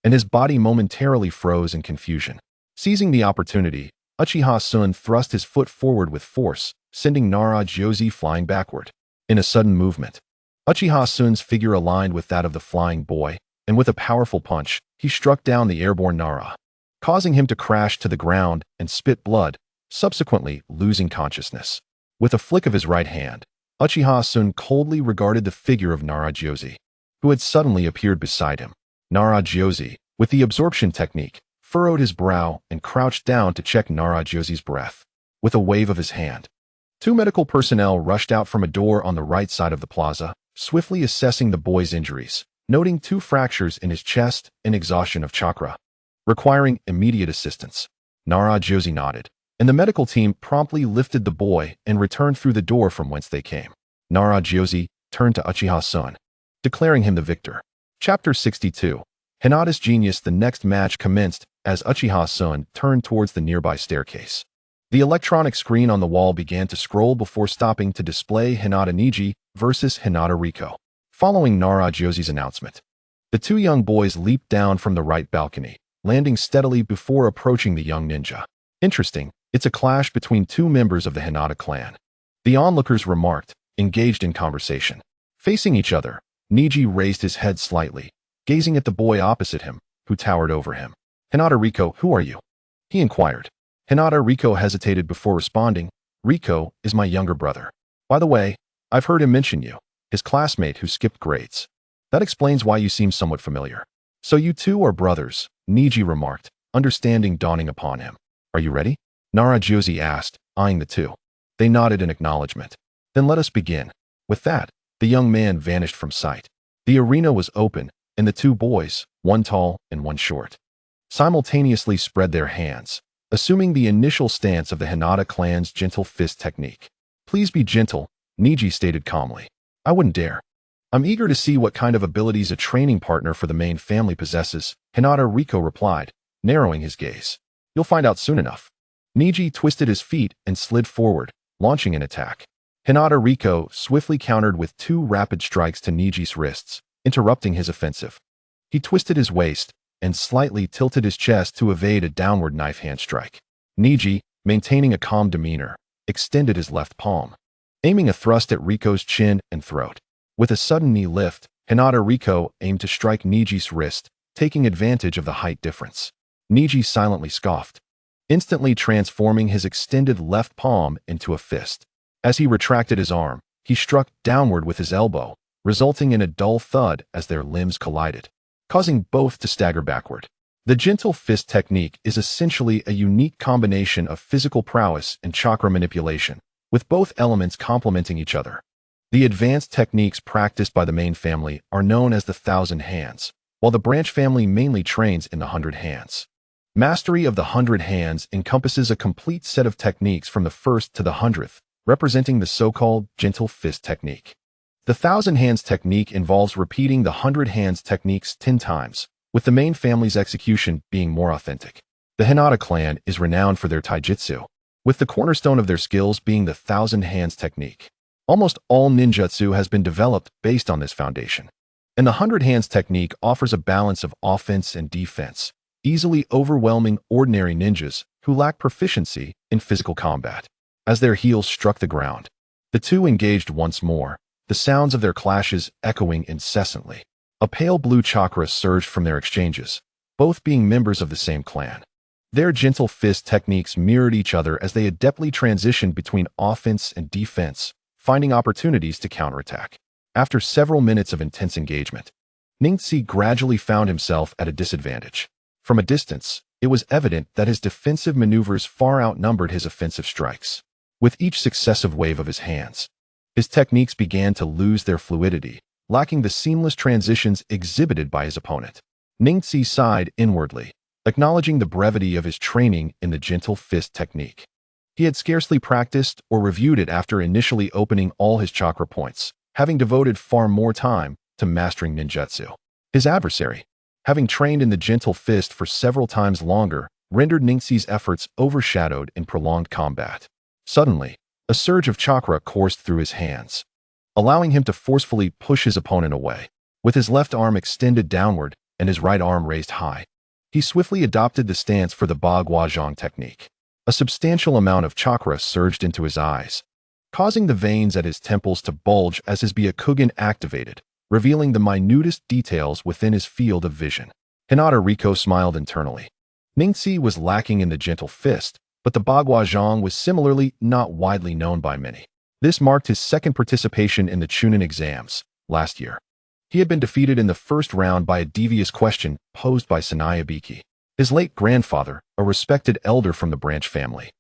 and his body momentarily froze in confusion. Seizing the opportunity, Uchiha Sun thrust his foot forward with force, sending Narajosi flying backward. In a sudden movement, Uchiha Sun's figure aligned with that of the flying boy, and with a powerful punch, he struck down the airborne Nara, causing him to crash to the ground and spit blood, subsequently losing consciousness. With a flick of his right hand, Uchiha Sun coldly regarded the figure of Narajosi, who had suddenly appeared beside him. Narajosi, with the absorption technique, furrowed his brow and crouched down to check Narajosi's breath. With a wave of his hand, two medical personnel rushed out from a door on the right side of the plaza, swiftly assessing the boy's injuries, noting 2 fractures in his chest and exhaustion of chakra, requiring immediate assistance. Narajosi nodded, and the medical team promptly lifted the boy and returned through the door from whence they came. Narajosi turned to Uchiha Sun, declaring him the victor. Chapter 62. Hinata's Genius. The next match commenced as Uchiha Sun turned towards the nearby staircase. The electronic screen on the wall began to scroll before stopping to display Hyuga Neji versus Hinata Riko. Following Narajosi's announcement, the 2 young boys leaped down from the right balcony, landing steadily before approaching the young ninja. Interesting, it's a clash between 2 members of the Hinata clan, the onlookers remarked, engaged in conversation. Facing each other, Neji raised his head slightly, gazing at the boy opposite him, who towered over him. Hinata Riko, who are you? He inquired. Hinata Riko hesitated before responding. Riko is my younger brother. By the way, I've heard him mention you, his classmate who skipped grades. That explains why you seem somewhat familiar. So you two are brothers, Neji remarked, understanding dawning upon him. Are you ready? Narajosi asked, eyeing the 2. They nodded in acknowledgement. Then let us begin. With that, the young man vanished from sight. The arena was open, and the 2 boys, one tall and one short, simultaneously spread their hands, assuming the initial stance of the Hinata clan's gentle fist technique. Please be gentle, Neji stated calmly. I wouldn't dare. I'm eager to see what kind of abilities a training partner for the main family possesses, Hinata Riko replied, narrowing his gaze. You'll find out soon enough. Neji twisted his feet and slid forward, launching an attack. Hinata Riko swiftly countered with 2 rapid strikes to Neji's wrists, interrupting his offensive. He twisted his waist and slightly tilted his chest to evade a downward knife hand strike. Neji, maintaining a calm demeanor, extended his left palm, aiming a thrust at Riko's chin and throat. With a sudden knee lift, Hinata Riko aimed to strike Neji's wrist, taking advantage of the height difference. Neji silently scoffed, instantly transforming his extended left palm into a fist. As he retracted his arm, he struck downward with his elbow, resulting in a dull thud as their limbs collided, causing both to stagger backward. The gentle fist technique is essentially a unique combination of physical prowess and chakra manipulation, with both elements complementing each other. The advanced techniques practiced by the main family are known as the 1,000 hands, while the branch family mainly trains in the 100 hands. Mastery of the 100 hands encompasses a complete set of techniques from the 1st to the 100th, representing the so-called gentle fist technique. The 1,000 hands technique involves repeating the 100 hands techniques 10 times, with the main family's execution being more authentic. The Hinata clan is renowned for their taijutsu, with the cornerstone of their skills being the 1,000 hands technique. Almost all ninjutsu has been developed based on this foundation, and the 100 hands technique offers a balance of offense and defense, easily overwhelming ordinary ninjas who lack proficiency in physical combat. As their heels struck the ground, the 2 engaged once more, the sounds of their clashes echoing incessantly. A pale blue chakra surged from their exchanges, both being members of the same clan. Their gentle fist techniques mirrored each other as they adeptly transitioned between offense and defense, finding opportunities to counterattack. After several minutes of intense engagement, Ningxi gradually found himself at a disadvantage. From a distance, it was evident that his defensive maneuvers far outnumbered his offensive strikes. With each successive wave of his hands, his techniques began to lose their fluidity, lacking the seamless transitions exhibited by his opponent. Ningxi sighed inwardly, acknowledging the brevity of his training in the gentle fist technique. He had scarcely practiced or reviewed it after initially opening all his chakra points, having devoted far more time to mastering ninjutsu. His adversary, having trained in the gentle fist for several times longer, rendered Ningxi's efforts overshadowed in prolonged combat. Suddenly, a surge of chakra coursed through his hands, allowing him to forcefully push his opponent away. With his left arm extended downward and his right arm raised high, he swiftly adopted the stance for the Baguazhang technique. A substantial amount of chakra surged into his eyes, causing the veins at his temples to bulge as his Byakugan activated, revealing the minutest details within his field of vision. Hinata Riko smiled internally. Ningxi was lacking in the gentle fist, but the Baguazhang was similarly not widely known by many. This marked his second participation in the Chunin exams last year. He had been defeated in the first round by a devious question posed by Sanayabiki. His late grandfather, a respected elder from the branch family,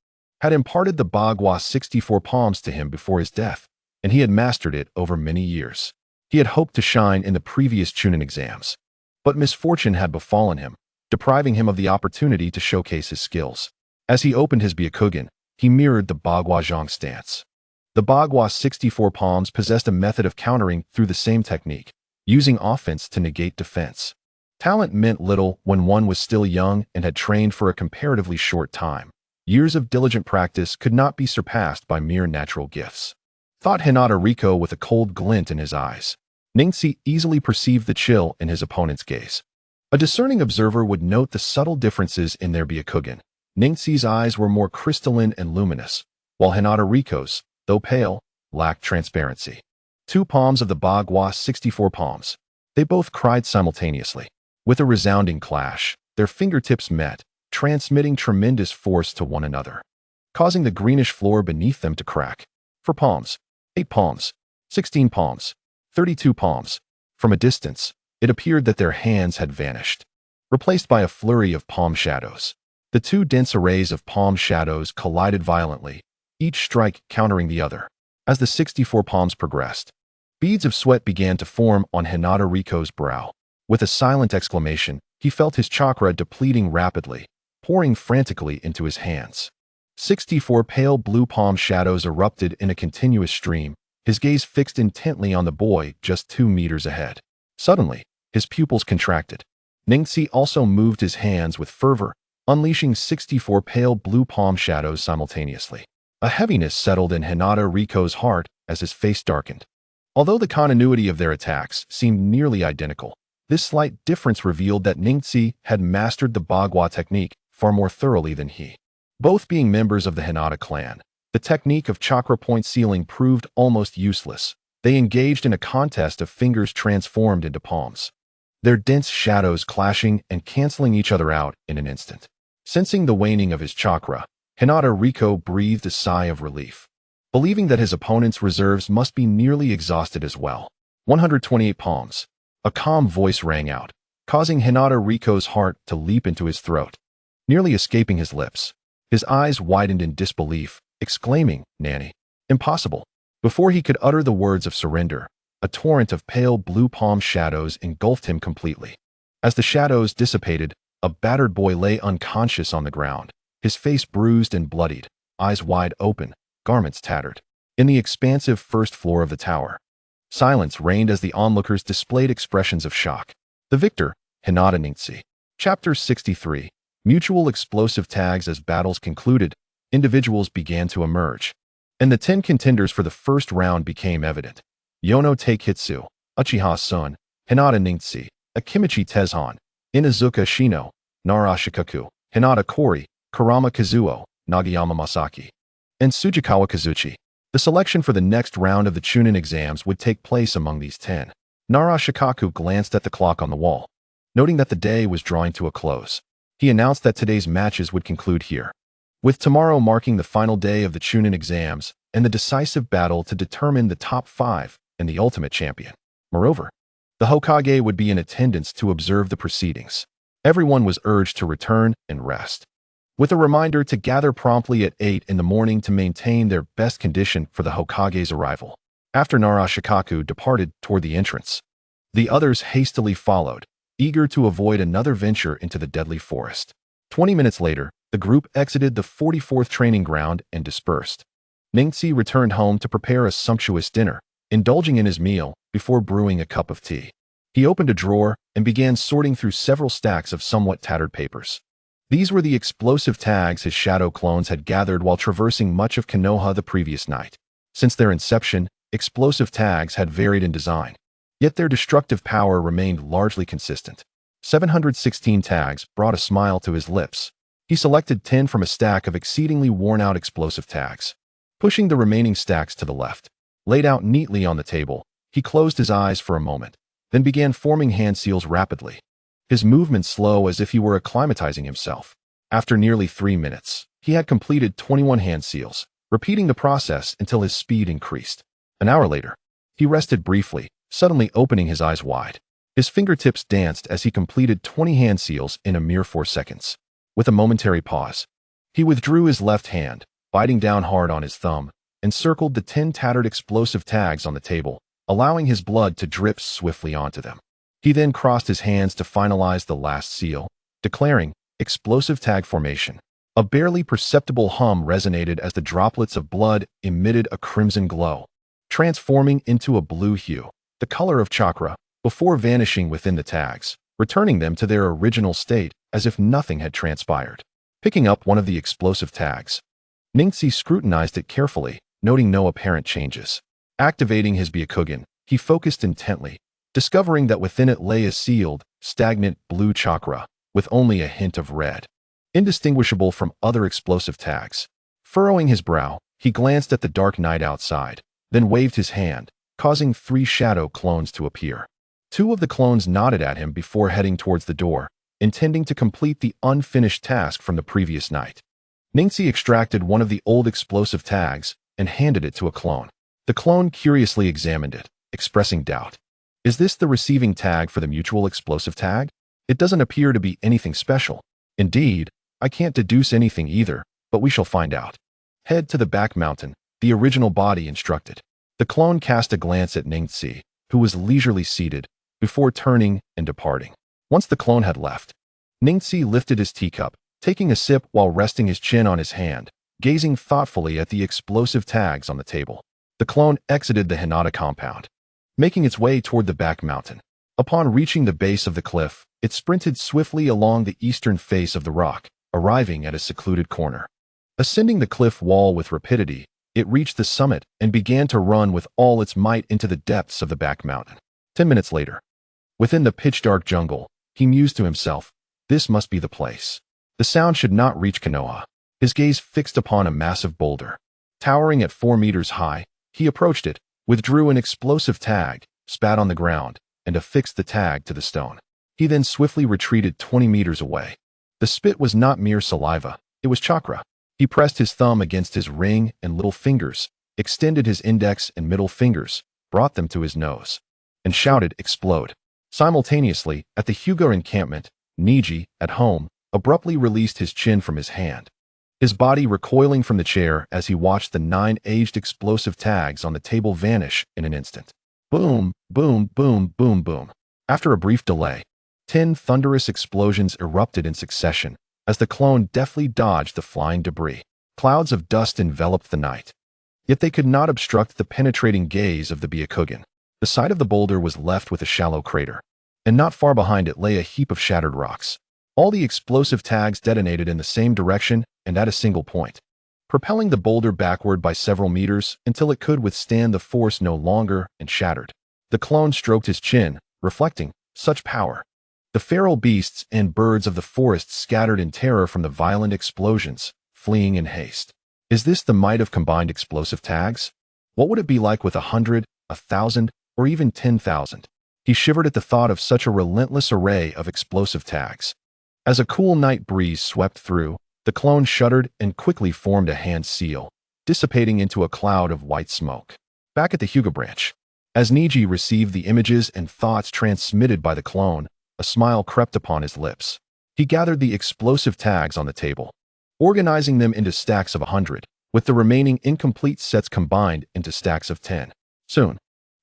had imparted the Bagua 64 palms to him before his death, and he had mastered it over many years. He had hoped to shine in the previous Chunin exams, but misfortune had befallen him, depriving him of the opportunity to showcase his skills. As he opened his Byakugan, he mirrored the Baguazhang stance. The Bagua 64 palms possessed a method of countering through the same technique, using offense to negate defense. Talent meant little when one was still young and had trained for a comparatively short time. Years of diligent practice could not be surpassed by mere natural gifts, thought Hinata Riko with a cold glint in his eyes. Ningxi easily perceived the chill in his opponent's gaze. A discerning observer would note the subtle differences in their Byakugan. Ningxi's eyes were more crystalline and luminous, while Hinata Riko's, though pale, lacked transparency. Two palms of the Bagua 64 palms. They both cried simultaneously. With a resounding clash, their fingertips met, transmitting tremendous force to one another, causing the greenish floor beneath them to crack. 4 palms, 8 palms, 16 palms, 32 palms. From a distance, it appeared that their hands had vanished, replaced by a flurry of palm shadows. The two dense arrays of palm shadows collided violently, each strike countering the other. As the 64 palms progressed, beads of sweat began to form on Hinata Riko's brow. With a silent exclamation, he felt his chakra depleting rapidly, pouring frantically into his hands. 64 pale blue palm shadows erupted in a continuous stream, his gaze fixed intently on the boy just 2 meters ahead. Suddenly, his pupils contracted. Ningxi also moved his hands with fervor, unleashing 64 pale blue palm shadows simultaneously. A heaviness settled in Hinata Riko's heart as his face darkened. Although the continuity of their attacks seemed nearly identical, this slight difference revealed that Ningxi had mastered the Bagua technique far more thoroughly than he. Both being members of the Hinata clan, the technique of chakra point sealing proved almost useless. They engaged in a contest of fingers transformed into palms, their dense shadows clashing and canceling each other out in an instant. Sensing the waning of his chakra, Hinata Riko breathed a sigh of relief, believing that his opponent's reserves must be nearly exhausted as well. 128 palms. A calm voice rang out, causing Hinata Riko's heart to leap into his throat, nearly escaping his lips. His eyes widened in disbelief, exclaiming, "Nanny, impossible." Before he could utter the words of surrender, a torrent of pale blue palm shadows engulfed him completely. As the shadows dissipated, a battered boy lay unconscious on the ground, his face bruised and bloodied, eyes wide open, garments tattered. In the expansive first floor of the tower, silence reigned as the onlookers displayed expressions of shock. The victor, Hinata Ningxi. Chapter 63. Mutual explosive tags. As battles concluded, individuals began to emerge, and the 10 contenders for the first round became evident. Yono Taikitsu, Uchiha Sun, Hinata Ningxi, Akimichi Tezhan, Inazuka Shino, Nara Shikaku, Hinata Kori, Kurama Kazuo, Nagayama Masaki, and Tsujikawa Kazuchi. The selection for the next round of the Chunin exams would take place among these 10. Nara Shikaku glanced at the clock on the wall, noting that the day was drawing to a close. He announced that today's matches would conclude here, with tomorrow marking the final day of the Chunin exams and the decisive battle to determine the top 5 and the ultimate champion. Moreover, the Hokage would be in attendance to observe the proceedings. Everyone was urged to return and rest. with a reminder to gather promptly at 8 in the morning to maintain their best condition for the Hokage's arrival. After Narashikaku departed toward the entrance, the others hastily followed, eager to avoid another venture into the deadly forest. 20 minutes later, the group exited the 44th training ground and dispersed. Ningxi returned home to prepare a sumptuous dinner, indulging in his meal before brewing a cup of tea. He opened a drawer and began sorting through several stacks of somewhat tattered papers. These were the explosive tags his shadow clones had gathered while traversing much of Konoha the previous night. Since their inception, explosive tags had varied in design, yet their destructive power remained largely consistent. 716 tags brought a smile to his lips. He selected 10 from a stack of exceedingly worn-out explosive tags. Pushing the remaining stacks to the left, laid out neatly on the table, he closed his eyes for a moment, then began forming hand seals rapidly, his movements slow as if he were acclimatizing himself. After nearly 3 minutes, he had completed 21 hand seals, repeating the process until his speed increased. An hour later, he rested briefly, suddenly opening his eyes wide. His fingertips danced as he completed 20 hand seals in a mere 4 seconds. With a momentary pause, he withdrew his left hand, biting down hard on his thumb, and circled the 10 tattered explosive tags on the table, allowing his blood to drip swiftly onto them. He then crossed his hands to finalize the last seal, declaring, "Explosive tag formation." A barely perceptible hum resonated as the droplets of blood emitted a crimson glow, transforming into a blue hue, the color of chakra, before vanishing within the tags, returning them to their original state as if nothing had transpired. Picking up one of the explosive tags, Ningxi scrutinized it carefully, noting no apparent changes. Activating his Byakugan, he focused intently, discovering that within it lay a sealed, stagnant blue chakra, with only a hint of red, indistinguishable from other explosive tags. Furrowing his brow, he glanced at the dark night outside, then waved his hand, causing 3 shadow clones to appear. 2 of the clones nodded at him before heading towards the door, intending to complete the unfinished task from the previous night. Ningxi extracted one of the old explosive tags and handed it to a clone. The clone curiously examined it, expressing doubt. "Is this the receiving tag for the mutual explosive tag? It doesn't appear to be anything special." "Indeed, I can't deduce anything either, but we shall find out." "Head to the back mountain," the original body instructed. The clone cast a glance at Ningxi, who was leisurely seated, before turning and departing. Once the clone had left, Ningxi lifted his teacup, taking a sip while resting his chin on his hand, gazing thoughtfully at the explosive tags on the table. The clone exited the Hinata compound, making its way toward the back mountain. Upon reaching the base of the cliff, it sprinted swiftly along the eastern face of the rock, arriving at a secluded corner. Ascending the cliff wall with rapidity, it reached the summit and began to run with all its might into the depths of the back mountain. 10 minutes later, within the pitch-dark jungle, he mused to himself, "This must be the place." The sound should not reach Konoha. His gaze fixed upon a massive boulder. Towering at 4 meters high, he approached it, withdrew an explosive tag, spat on the ground, and affixed the tag to the stone. He then swiftly retreated 20 meters away. The spit was not mere saliva, it was chakra. He pressed his thumb against his ring and little fingers, extended his index and middle fingers, brought them to his nose, and shouted, "Explode." Simultaneously, at the Hyuga encampment, Neji, at home, abruptly released his chin from his hand, his body recoiling from the chair as he watched the 9 aged explosive tags on the table vanish in an instant. Boom, boom, boom, boom, boom. After a brief delay, 10 thunderous explosions erupted in succession as the clone deftly dodged the flying debris. Clouds of dust enveloped the night, yet they could not obstruct the penetrating gaze of the Byakugan. The side of the boulder was left with a shallow crater, and not far behind it lay a heap of shattered rocks. All the explosive tags detonated in the same direction and at a single point, propelling the boulder backward by several meters until it could withstand the force no longer and shattered. The clone stroked his chin, reflecting, "Such power." The feral beasts and birds of the forest scattered in terror from the violent explosions, fleeing in haste. Is this the might of combined explosive tags? What would it be like with 100, 1,000, or even 10,000? He shivered at the thought of such a relentless array of explosive tags. As a cool night breeze swept through, the clone shuddered and quickly formed a hand seal, dissipating into a cloud of white smoke. Back at the Hyuga branch, as Neji received the images and thoughts transmitted by the clone, a smile crept upon his lips. He gathered the explosive tags on the table, organizing them into stacks of 100, with the remaining incomplete sets combined into stacks of 10. Soon,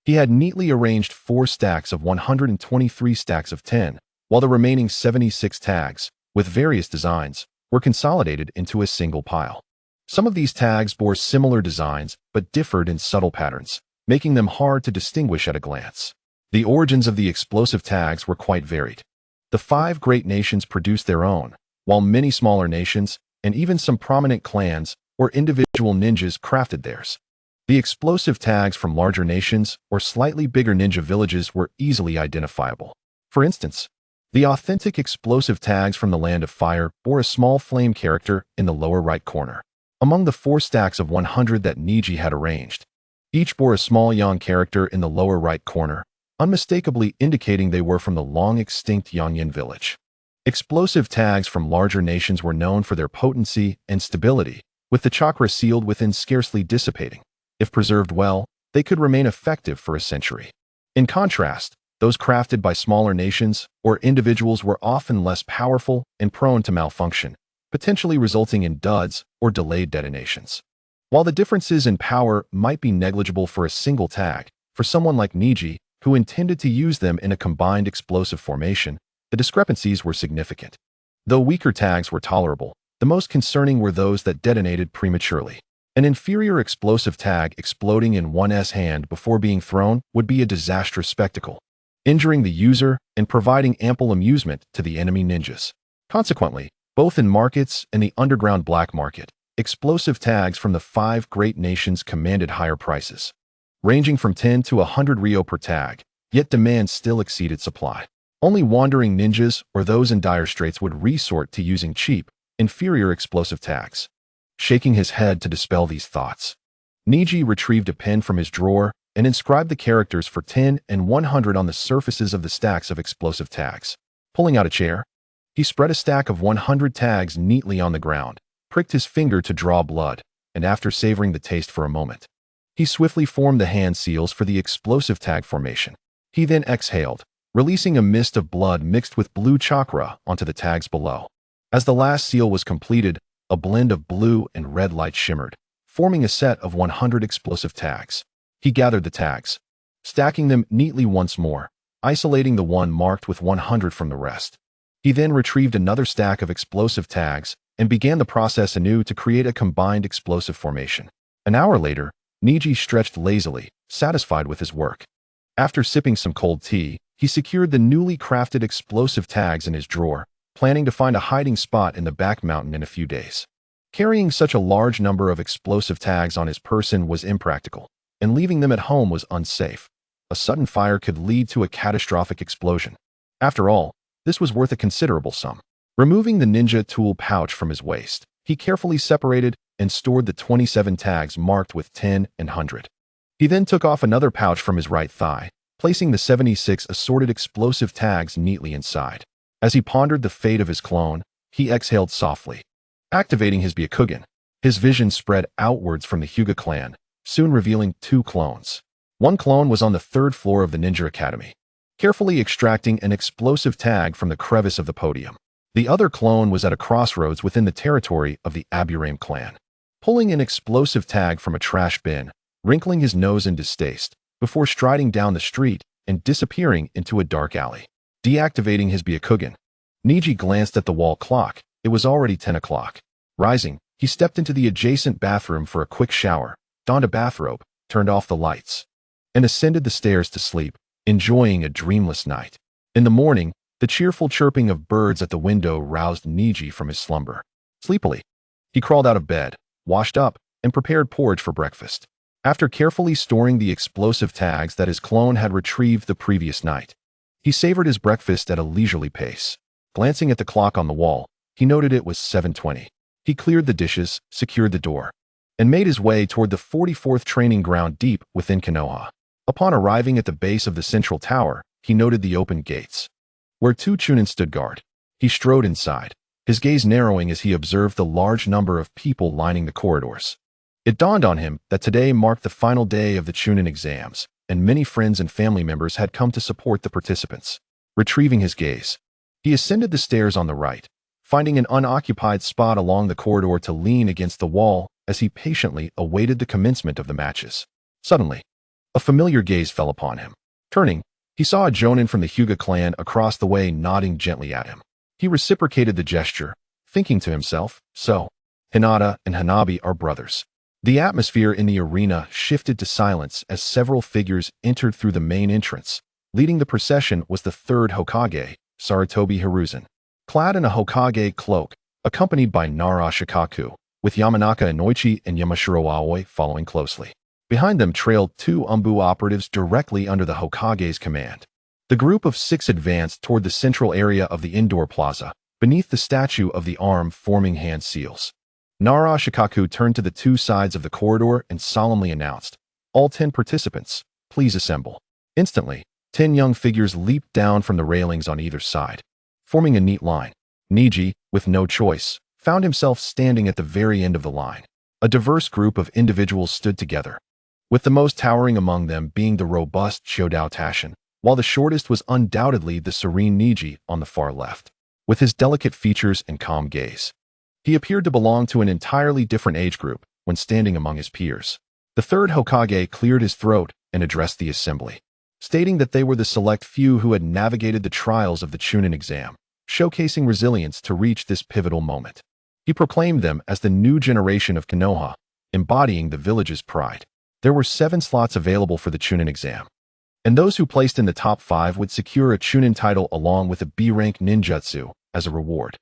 he had neatly arranged 4 stacks of 123 stacks of 10, while the remaining 76 tags, with various designs, were consolidated into a single pile. Some of these tags bore similar designs but differed in subtle patterns, making them hard to distinguish at a glance. The origins of the explosive tags were quite varied. The 5 great nations produced their own, while many smaller nations, and even some prominent clans or individual ninjas crafted theirs. The explosive tags from larger nations or slightly bigger ninja villages were easily identifiable. For instance, the authentic explosive tags from the Land of Fire bore a small flame character in the lower right corner. Among the 4 stacks of 100 that Neji had arranged, each bore a small yang character in the lower right corner, unmistakably indicating they were from the long-extinct Yangyan village. Explosive tags from larger nations were known for their potency and stability, with the chakra sealed within scarcely dissipating. If preserved well, they could remain effective for a century. In contrast, those crafted by smaller nations or individuals were often less powerful and prone to malfunction, potentially resulting in duds or delayed detonations. While the differences in power might be negligible for a single tag, for someone like Neji, who intended to use them in a combined explosive formation, the discrepancies were significant. Though weaker tags were tolerable, the most concerning were those that detonated prematurely. An inferior explosive tag exploding in one's hand before being thrown would be a disastrous spectacle, injuring the user and providing ample amusement to the enemy ninjas. Consequently, both in markets and the underground black market, explosive tags from the 5 great nations commanded higher prices, ranging from 10 to 100 ryo per tag, yet demand still exceeded supply. Only wandering ninjas or those in dire straits would resort to using cheap, inferior explosive tags. Shaking his head to dispel these thoughts, Neji retrieved a pen from his drawer and inscribed the characters for 10 and 100 on the surfaces of the stacks of explosive tags. Pulling out a chair, he spread a stack of 100 tags neatly on the ground, pricked his finger to draw blood, and after savoring the taste for a moment, he swiftly formed the hand seals for the explosive tag formation. He then exhaled, releasing a mist of blood mixed with blue chakra onto the tags below. As the last seal was completed, a blend of blue and red light shimmered, forming a set of 100 explosive tags. He gathered the tags, stacking them neatly once more, isolating the one marked with 100 from the rest. He then retrieved another stack of explosive tags and began the process anew to create a combined explosive formation. An hour later, Neji stretched lazily, satisfied with his work. After sipping some cold tea, he secured the newly crafted explosive tags in his drawer, planning to find a hiding spot in the back mountain in a few days. Carrying such a large number of explosive tags on his person was impractical, and leaving them at home was unsafe. A sudden fire could lead to a catastrophic explosion. After all, this was worth a considerable sum. Removing the ninja tool pouch from his waist, he carefully separated and stored the 27 tags marked with 10 and 100. He then took off another pouch from his right thigh, placing the 76 assorted explosive tags neatly inside. As he pondered the fate of his clone, he exhaled softly. Activating his Byakugan, his vision spread outwards from the Hyuga clan, soon revealing 2 clones. One clone was on the 3rd floor of the Ninja Academy, carefully extracting an explosive tag from the crevice of the podium. The other clone was at a crossroads within the territory of the Aburame clan, pulling an explosive tag from a trash bin, wrinkling his nose in distaste, before striding down the street and disappearing into a dark alley. Deactivating his Byakugan, Neji glanced at the wall clock. It was already 10 o'clock. Rising, he stepped into the adjacent bathroom for a quick shower, donned a bathrobe, turned off the lights, and ascended the stairs to sleep, enjoying a dreamless night. In the morning, the cheerful chirping of birds at the window roused Neji from his slumber. Sleepily, he crawled out of bed, washed up, and prepared porridge for breakfast. After carefully storing the explosive tags that his clone had retrieved the previous night, he savored his breakfast at a leisurely pace. Glancing at the clock on the wall, he noted it was 7:20. He cleared the dishes, secured the door, and made his way toward the 44th training ground deep within Konoha. Upon arriving at the base of the central tower, he noted the open gates, where 2 Chunin stood guard. He strode inside, his gaze narrowing as he observed the large number of people lining the corridors. It dawned on him that today marked the final day of the Chunin exams, and many friends and family members had come to support the participants. Retrieving his gaze, he ascended the stairs on the right, finding an unoccupied spot along the corridor to lean against the wall as he patiently awaited the commencement of the matches. Suddenly, a familiar gaze fell upon him. Turning, he saw a jonin from the Hyuga clan across the way nodding gently at him. He reciprocated the gesture, thinking to himself, so, Hinata and Hanabi are brothers. The atmosphere in the arena shifted to silence as several figures entered through the main entrance. Leading the procession was the third Hokage, Sarutobi Hiruzen. Clad in a Hokage cloak, accompanied by Nara Shikaku, with Yamanaka Inoichi and Yamashiro Aoi following closely. Behind them trailed two Umbu operatives directly under the Hokage's command. The group of 6 advanced toward the central area of the indoor plaza, beneath the statue of the arm forming hand seals. Nara Shikaku turned to the 2 sides of the corridor and solemnly announced, "All 10 participants, please assemble." Instantly, 10 young figures leaped down from the railings on either side, forming a neat line. Neji, with no choice, found himself standing at the very end of the line. A diverse group of individuals stood together, with the most towering among them being the robust Shodao Tashin, while the shortest was undoubtedly the serene Neji on the far left. With his delicate features and calm gaze, he appeared to belong to an entirely different age group when standing among his peers. The third Hokage cleared his throat and addressed the assembly, stating that they were the select few who had navigated the trials of the Chunin exam, showcasing resilience to reach this pivotal moment. He proclaimed them as the new generation of Konoha, embodying the village's pride. There were 7 slots available for the Chunin exam, and those who placed in the top 5 would secure a Chunin title along with a B-rank ninjutsu as a reward.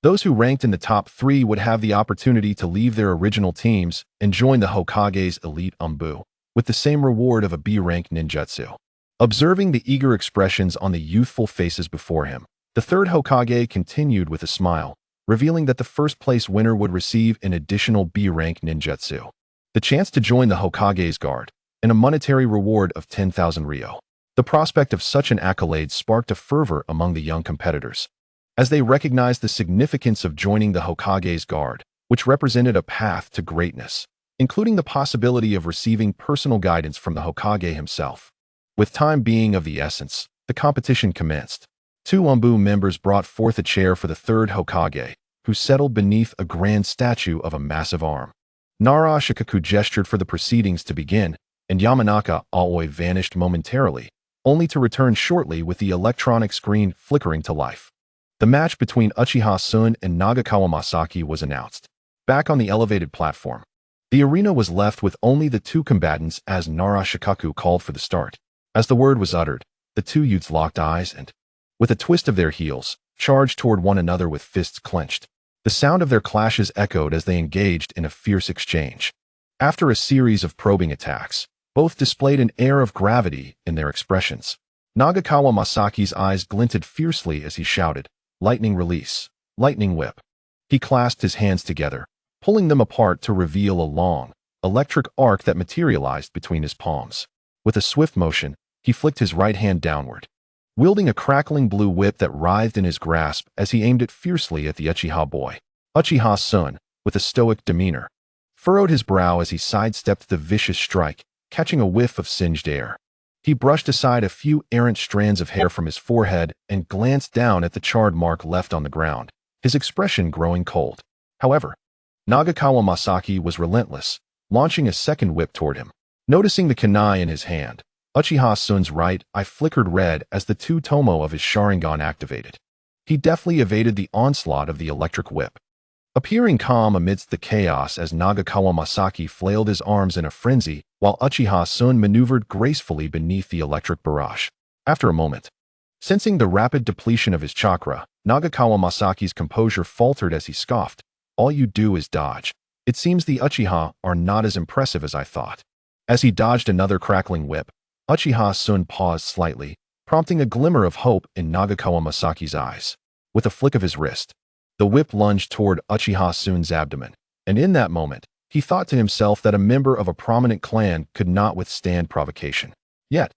Those who ranked in the top 3 would have the opportunity to leave their original teams and join the Hokage's elite Umbu, with the same reward of a B-rank ninjutsu. Observing the eager expressions on the youthful faces before him, the third Hokage continued with a smile, revealing that the first-place winner would receive an additional B-rank ninjutsu, the chance to join the Hokage's guard, and a monetary reward of 10,000 ryo. The prospect of such an accolade sparked a fervor among the young competitors, as they recognized the significance of joining the Hokage's guard, which represented a path to greatness, including the possibility of receiving personal guidance from the Hokage himself. With time being of the essence, the competition commenced. 2 Umbu members brought forth a chair for the third Hokage, who settled beneath a grand statue of a massive arm. Nara Shikaku gestured for the proceedings to begin, and Yamanaka Aoi vanished momentarily, only to return shortly with the electronic screen flickering to life. The match between Uchiha Sun and Nagakawa Masaki was announced. Back on the elevated platform, the arena was left with only the 2 combatants as Nara Shikaku called for the start. As the word was uttered, the 2 youths locked eyes and, with a twist of their heels, charged toward one another with fists clenched. The sound of their clashes echoed as they engaged in a fierce exchange. After a series of probing attacks, both displayed an air of gravity in their expressions. Nagakawa Masaki's eyes glinted fiercely as he shouted, "Lightning release, lightning whip." He clasped his hands together, pulling them apart to reveal a long, electric arc that materialized between his palms. With a swift motion, he flicked his right hand downward, wielding a crackling blue whip that writhed in his grasp as he aimed it fiercely at the Uchiha boy. Uchiha Sun, with a stoic demeanor, furrowed his brow as he sidestepped the vicious strike, catching a whiff of singed air. He brushed aside a few errant strands of hair from his forehead and glanced down at the charred mark left on the ground, his expression growing cold. However, Nagakawa Masaki was relentless, launching a second whip toward him. Noticing the kunai in his hand, Uchiha Sun's right eye flickered red as the 2 tomo of his Sharingan activated. He deftly evaded the onslaught of the electric whip, appearing calm amidst the chaos as Nagakawa Masaki flailed his arms in a frenzy while Uchiha Sun maneuvered gracefully beneath the electric barrage. After a moment, sensing the rapid depletion of his chakra, Nagakawa Masaki's composure faltered as he scoffed, "All you do is dodge. It seems the Uchiha are not as impressive as I thought." As he dodged another crackling whip, Uchiha Sun paused slightly, prompting a glimmer of hope in Nagakawa Masaki's eyes. With a flick of his wrist, the whip lunged toward Uchiha Sun's abdomen, and in that moment, he thought to himself that a member of a prominent clan could not withstand provocation. Yet,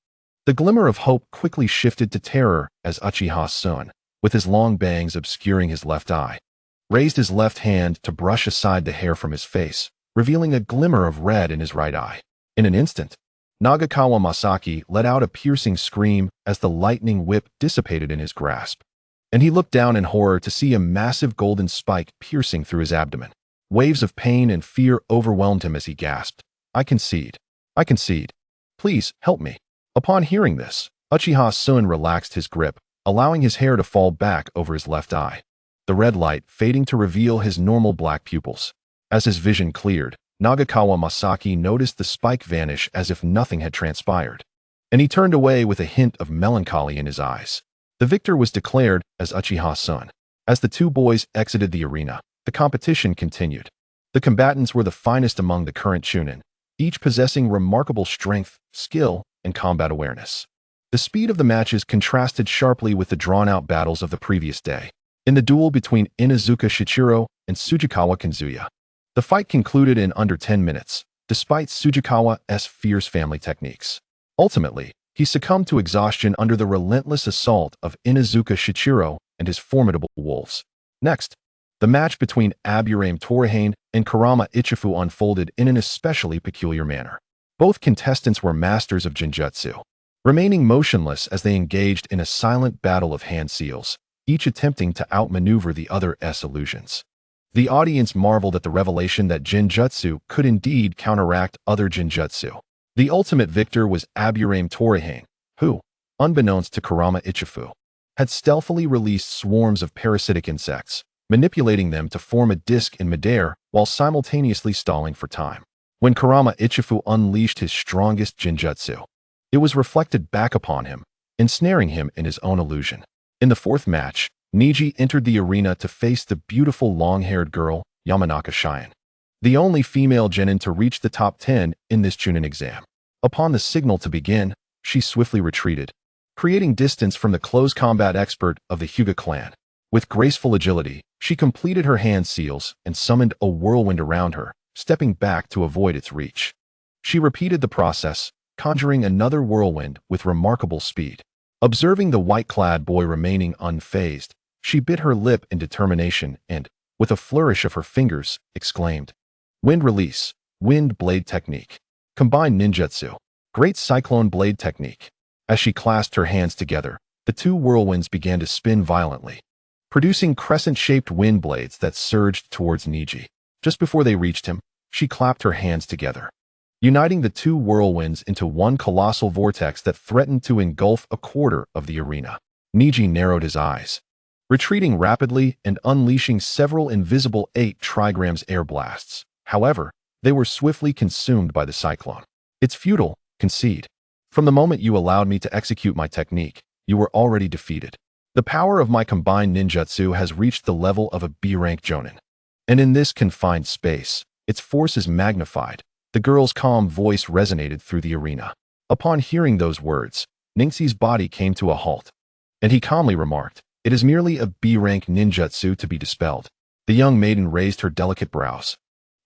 the glimmer of hope quickly shifted to terror as Uchiha Sun, with his long bangs obscuring his left eye, raised his left hand to brush aside the hair from his face, revealing a glimmer of red in his right eye. In an instant, Nagakawa Masaki let out a piercing scream as the lightning whip dissipated in his grasp. and he looked down in horror to see a massive golden spike piercing through his abdomen. Waves of pain and fear overwhelmed him as he gasped, "I concede. I concede. Please, help me." Upon hearing this, Uchiha Sun relaxed his grip, allowing his hair to fall back over his left eye, the red light fading to reveal his normal black pupils. As his vision cleared, Nagakawa Masaki noticed the spike vanish as if nothing had transpired, and he turned away with a hint of melancholy in his eyes. The victor was declared as Uchiha Sun. As the two boys exited the arena, the competition continued. The combatants were the finest among the current Chunin, each possessing remarkable strength, skill, and combat awareness. The speed of the matches contrasted sharply with the drawn-out battles of the previous day. In the duel between Inuzuka Shichiro and Tsujikawa Kinzuya, the fight concluded in under 10 minutes, despite Tsujikawa's fierce family techniques. Ultimately, he succumbed to exhaustion under the relentless assault of Inuzuka Shichiro and his formidable wolves. Next, the match between Aburame Torihane and Kurama Ichifu unfolded in an especially peculiar manner. Both contestants were masters of Genjutsu, remaining motionless as they engaged in a silent battle of hand seals, each attempting to outmaneuver the other's illusions. The audience marveled at the revelation that Genjutsu could indeed counteract other Genjutsu. The ultimate victor was Aburame Torihane, who, unbeknownst to Kurama Ichifu, had stealthily released swarms of parasitic insects, manipulating them to form a disc in midair while simultaneously stalling for time. When Kurama Ichifu unleashed his strongest Genjutsu, it was reflected back upon him, ensnaring him in his own illusion. In the fourth match, Neji entered the arena to face the beautiful long-haired girl, Yamanaka Cheyenne, the only female genin to reach the top 10 in this Chunin exam. Upon the signal to begin, she swiftly retreated, creating distance from the close combat expert of the Hyuga clan. With graceful agility, she completed her hand seals and summoned a whirlwind around her, stepping back to avoid its reach. She repeated the process, conjuring another whirlwind with remarkable speed. Observing the white-clad boy remaining unfazed, she bit her lip in determination and, with a flourish of her fingers, exclaimed, "Wind release, wind blade technique. Combined ninjutsu, great cyclone blade technique." As she clasped her hands together, the two whirlwinds began to spin violently, producing crescent-shaped wind blades that surged towards Neji. Just before they reached him, she clapped her hands together, uniting the two whirlwinds into one colossal vortex that threatened to engulf a quarter of the arena. Neji narrowed his eyes, retreating rapidly and unleashing several invisible 8 trigrams air blasts. However, they were swiftly consumed by the cyclone. "It's futile, concede. From the moment you allowed me to execute my technique, you were already defeated. The power of my combined ninjutsu has reached the level of a B-rank jonin, and in this confined space, its force is magnified." The girl's calm voice resonated through the arena. Upon hearing those words, Ningxi's body came to a halt, and he calmly remarked, "It is merely a B-rank ninjutsu to be dispelled." The young maiden raised her delicate brows,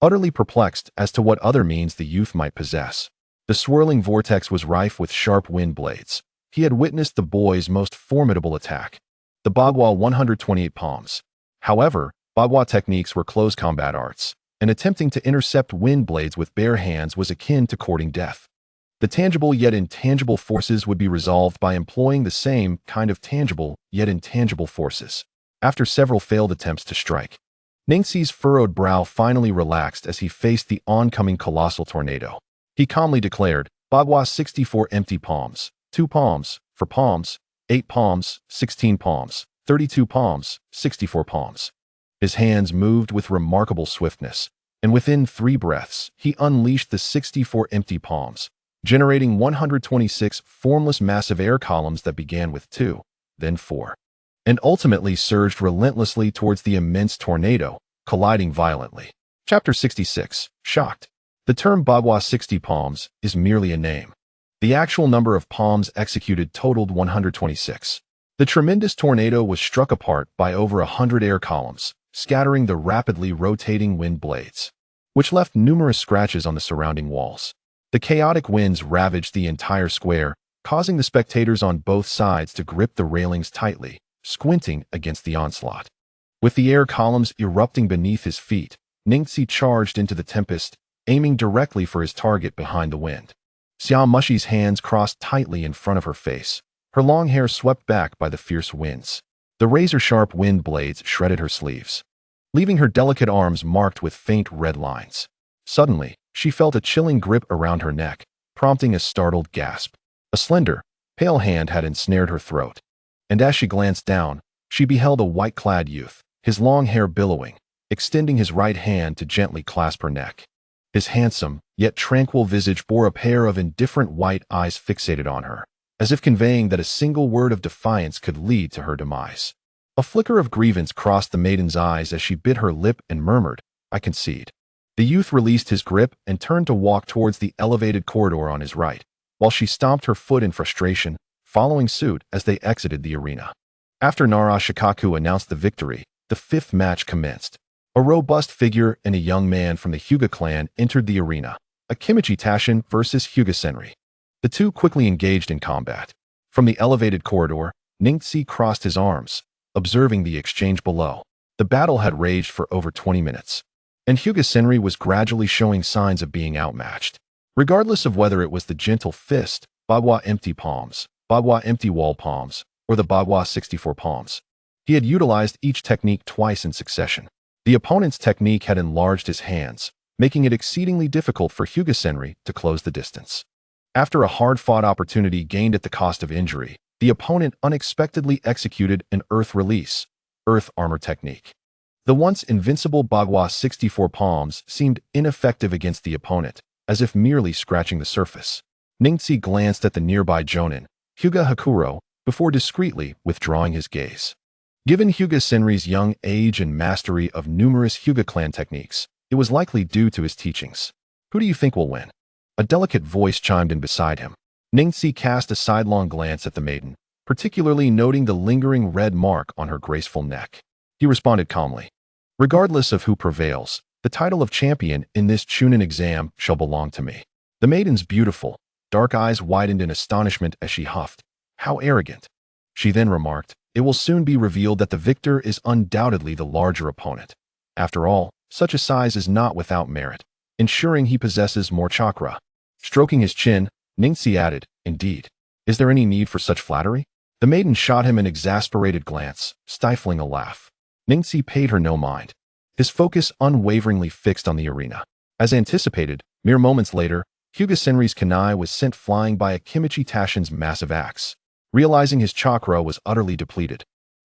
utterly perplexed as to what other means the youth might possess. The swirling vortex was rife with sharp wind blades. He had witnessed the boy's most formidable attack, the Bagua 128 palms. However, Bagua techniques were close combat arts, and attempting to intercept wind blades with bare hands was akin to courting death. The tangible yet intangible forces would be resolved by employing the same kind of tangible yet intangible forces. After several failed attempts to strike, Ningxi's furrowed brow finally relaxed as he faced the oncoming colossal tornado. He calmly declared, "Bagua 64 empty palms, 2 palms, 4 palms, 8 palms, 16 palms, 32 palms, 64 palms." His hands moved with remarkable swiftness, and within 3 breaths, he unleashed the 64 empty palms, generating 126 formless massive air columns that began with 2, then 4, and ultimately surged relentlessly towards the immense tornado, colliding violently. Chapter 66. Shocked. The term Bagua 60 palms is merely a name. The actual number of palms executed totaled 126. The tremendous tornado was struck apart by over 100 air columns, scattering the rapidly rotating wind blades, which left numerous scratches on the surrounding walls. The chaotic winds ravaged the entire square, causing the spectators on both sides to grip the railings tightly, squinting against the onslaught. With the air columns erupting beneath his feet, Ningxi charged into the tempest, aiming directly for his target behind the wind. Xiaomushi's hands crossed tightly in front of her face, her long hair swept back by the fierce winds. The razor-sharp wind blades shredded her sleeves, leaving her delicate arms marked with faint red lines. Suddenly, she felt a chilling grip around her neck, prompting a startled gasp. A slender, pale hand had ensnared her throat, and as she glanced down, she beheld a white-clad youth, his long hair billowing, extending his right hand to gently clasp her neck. His handsome, yet tranquil visage bore a pair of indifferent white eyes fixated on her, as if conveying that a single word of defiance could lead to her demise. A flicker of grievance crossed the maiden's eyes as she bit her lip and murmured, "I concede." The youth released his grip and turned to walk towards the elevated corridor on his right, while she stomped her foot in frustration, following suit as they exited the arena. After Nara Shikaku announced the victory, the fifth match commenced. A robust figure and a young man from the Hyuga clan entered the arena, Akimichi Tashin versus Hyuga Senri. The two quickly engaged in combat. From the elevated corridor, Ningxi crossed his arms, observing the exchange below. The battle had raged for over 20 minutes, and Hyuga Senri was gradually showing signs of being outmatched. Regardless of whether it was the gentle fist, Bagua empty palms, Bagua empty wall palms, or the Bagua 64 palms, he had utilized each technique twice in succession. The opponent's technique had enlarged his hands, making it exceedingly difficult for Hyuga Senri to close the distance. After a hard-fought opportunity gained at the cost of injury, the opponent unexpectedly executed an earth release, earth armor technique. The once invincible Bagua 64 palms seemed ineffective against the opponent, as if merely scratching the surface. Ningxi glanced at the nearby Jonin, Hyuga Hakuro, before discreetly withdrawing his gaze. Given Hyuga Senri's young age and mastery of numerous Hyuga clan techniques, it was likely due to his teachings. Who do you think will win? A delicate voice chimed in beside him. Ningxi cast a sidelong glance at the maiden, particularly noting the lingering red mark on her graceful neck. He responded calmly, "Regardless of who prevails, the title of champion in this Chunin exam shall belong to me." The maiden's beautiful, dark eyes widened in astonishment as she huffed. "How arrogant." She then remarked, "It will soon be revealed that the victor is undoubtedly the larger opponent. After all, such a size is not without merit, ensuring he possesses more chakra." Stroking his chin, Ningxi added, "Indeed. Is there any need for such flattery?" The maiden shot him an exasperated glance, stifling a laugh. Ningxi paid her no mind, his focus unwaveringly fixed on the arena. As anticipated, mere moments later, Hyuga Senri's kunai was sent flying by Akimichi Tashin's massive axe. Realizing his chakra was utterly depleted,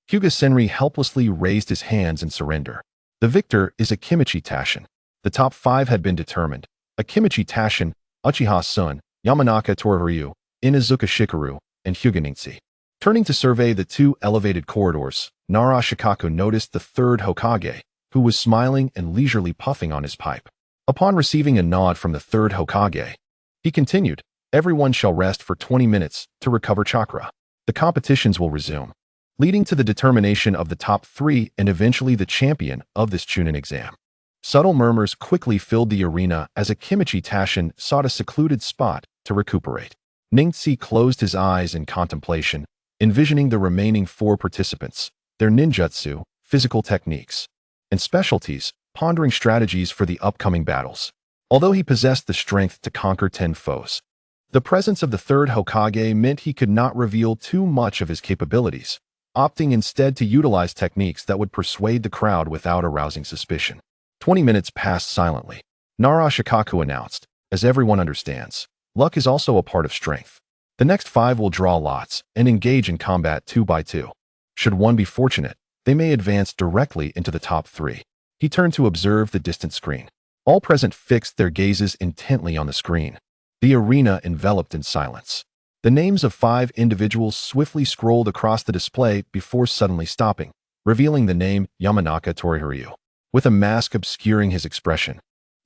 Hyuga Senri helplessly raised his hands in surrender. The victor is Akimichi Tashin. The top 5 had been determined: Akimichi Tashin, Uchiha Sun, Yamanaka Torihiryu, Inazuka Shikaru, and Hyuga Ningxi. Turning to survey the two elevated corridors, Nara Shikaku noticed the third Hokage, who was smiling and leisurely puffing on his pipe. Upon receiving a nod from the third Hokage, he continued, "Everyone shall rest for 20 minutes to recover chakra. The competitions will resume, leading to the determination of the top 3 and eventually the champion of this Chunin exam." Subtle murmurs quickly filled the arena as Akimichi Tashin sought a secluded spot to recuperate. Ningxi closed his eyes in contemplation, envisioning the remaining 4 participants, their ninjutsu, physical techniques, and specialties, pondering strategies for the upcoming battles. Although he possessed the strength to conquer 10 foes, the presence of the third Hokage meant he could not reveal too much of his capabilities, opting instead to utilize techniques that would persuade the crowd without arousing suspicion. 20 minutes passed silently. Nara Shikaku announced, "As everyone understands, luck is also a part of strength. The next 5 will draw lots and engage in combat 2 by 2. Should one be fortunate, they may advance directly into the top 3. He turned to observe the distant screen. All present fixed their gazes intently on the screen. The arena enveloped in silence. The names of 5 individuals swiftly scrolled across the display before suddenly stopping, revealing the name Yamanaka Torihiryu. With a mask obscuring his expression,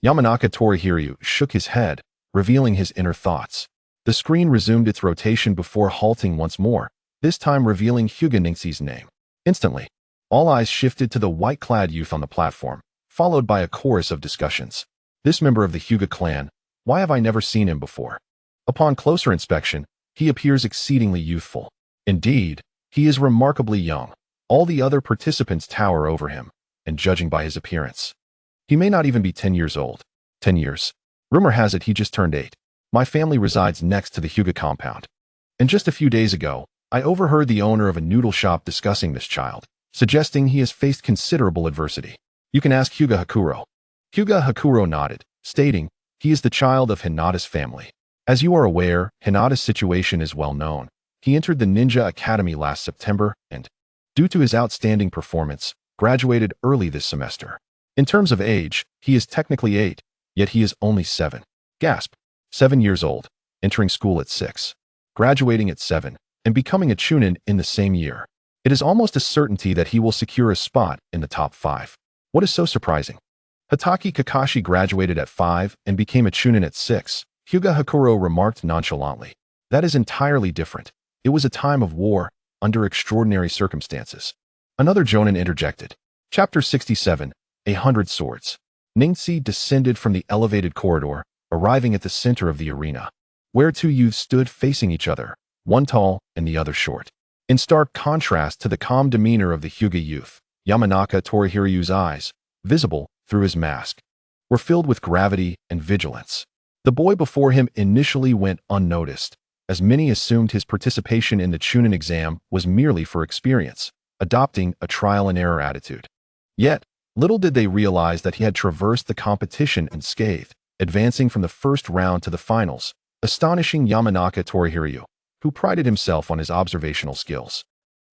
Yamanaka Torihiryu shook his head, revealing his inner thoughts. The screen resumed its rotation before halting once more, this time revealing Hyuga Ningxi's name. Instantly, all eyes shifted to the white-clad youth on the platform, followed by a chorus of discussions. "This member of the Hyuga clan, why have I never seen him before?" Upon closer inspection, he appears exceedingly youthful. Indeed, he is remarkably young. All the other participants tower over him, and judging by his appearance, he may not even be 10 years old. 10 years. Rumor has it he just turned 8. My family resides next to the Hyuga compound, and just a few days ago, I overheard the owner of a noodle shop discussing this child, suggesting he has faced considerable adversity. You can ask Hyuga Hakuro. Hyuga Hakuro nodded, stating, he is the child of Hinata's family. As you are aware, Hinata's situation is well known. He entered the Ninja Academy last September and, due to his outstanding performance, graduated early this semester. In terms of age, he is technically 8, yet he is only 7. Gasp. 7 years old, entering school at 6, graduating at 7, and becoming a Chunin in the same year. It is almost a certainty that he will secure a spot in the top 5. What is so surprising? Hatake Kakashi graduated at 5 and became a Chunin at 6, Hyuga Hakuro remarked nonchalantly. That is entirely different. It was a time of war, under extraordinary circumstances. Another Jonin interjected. Chapter 67, 100 Swords. Ningxi descended from the elevated corridor, arriving at the center of the arena, where two youths stood facing each other, one tall and the other short. In stark contrast to the calm demeanor of the Hyuga youth, Yamanaka Torihiryu's eyes, visible through his mask, were filled with gravity and vigilance. The boy before him initially went unnoticed, as many assumed his participation in the Chunin exam was merely for experience, adopting a trial-and-error attitude. Yet, little did they realize that he had traversed the competition unscathed, advancing from the first round to the finals, astonishing Yamanaka Torihiryu, who prided himself on his observational skills.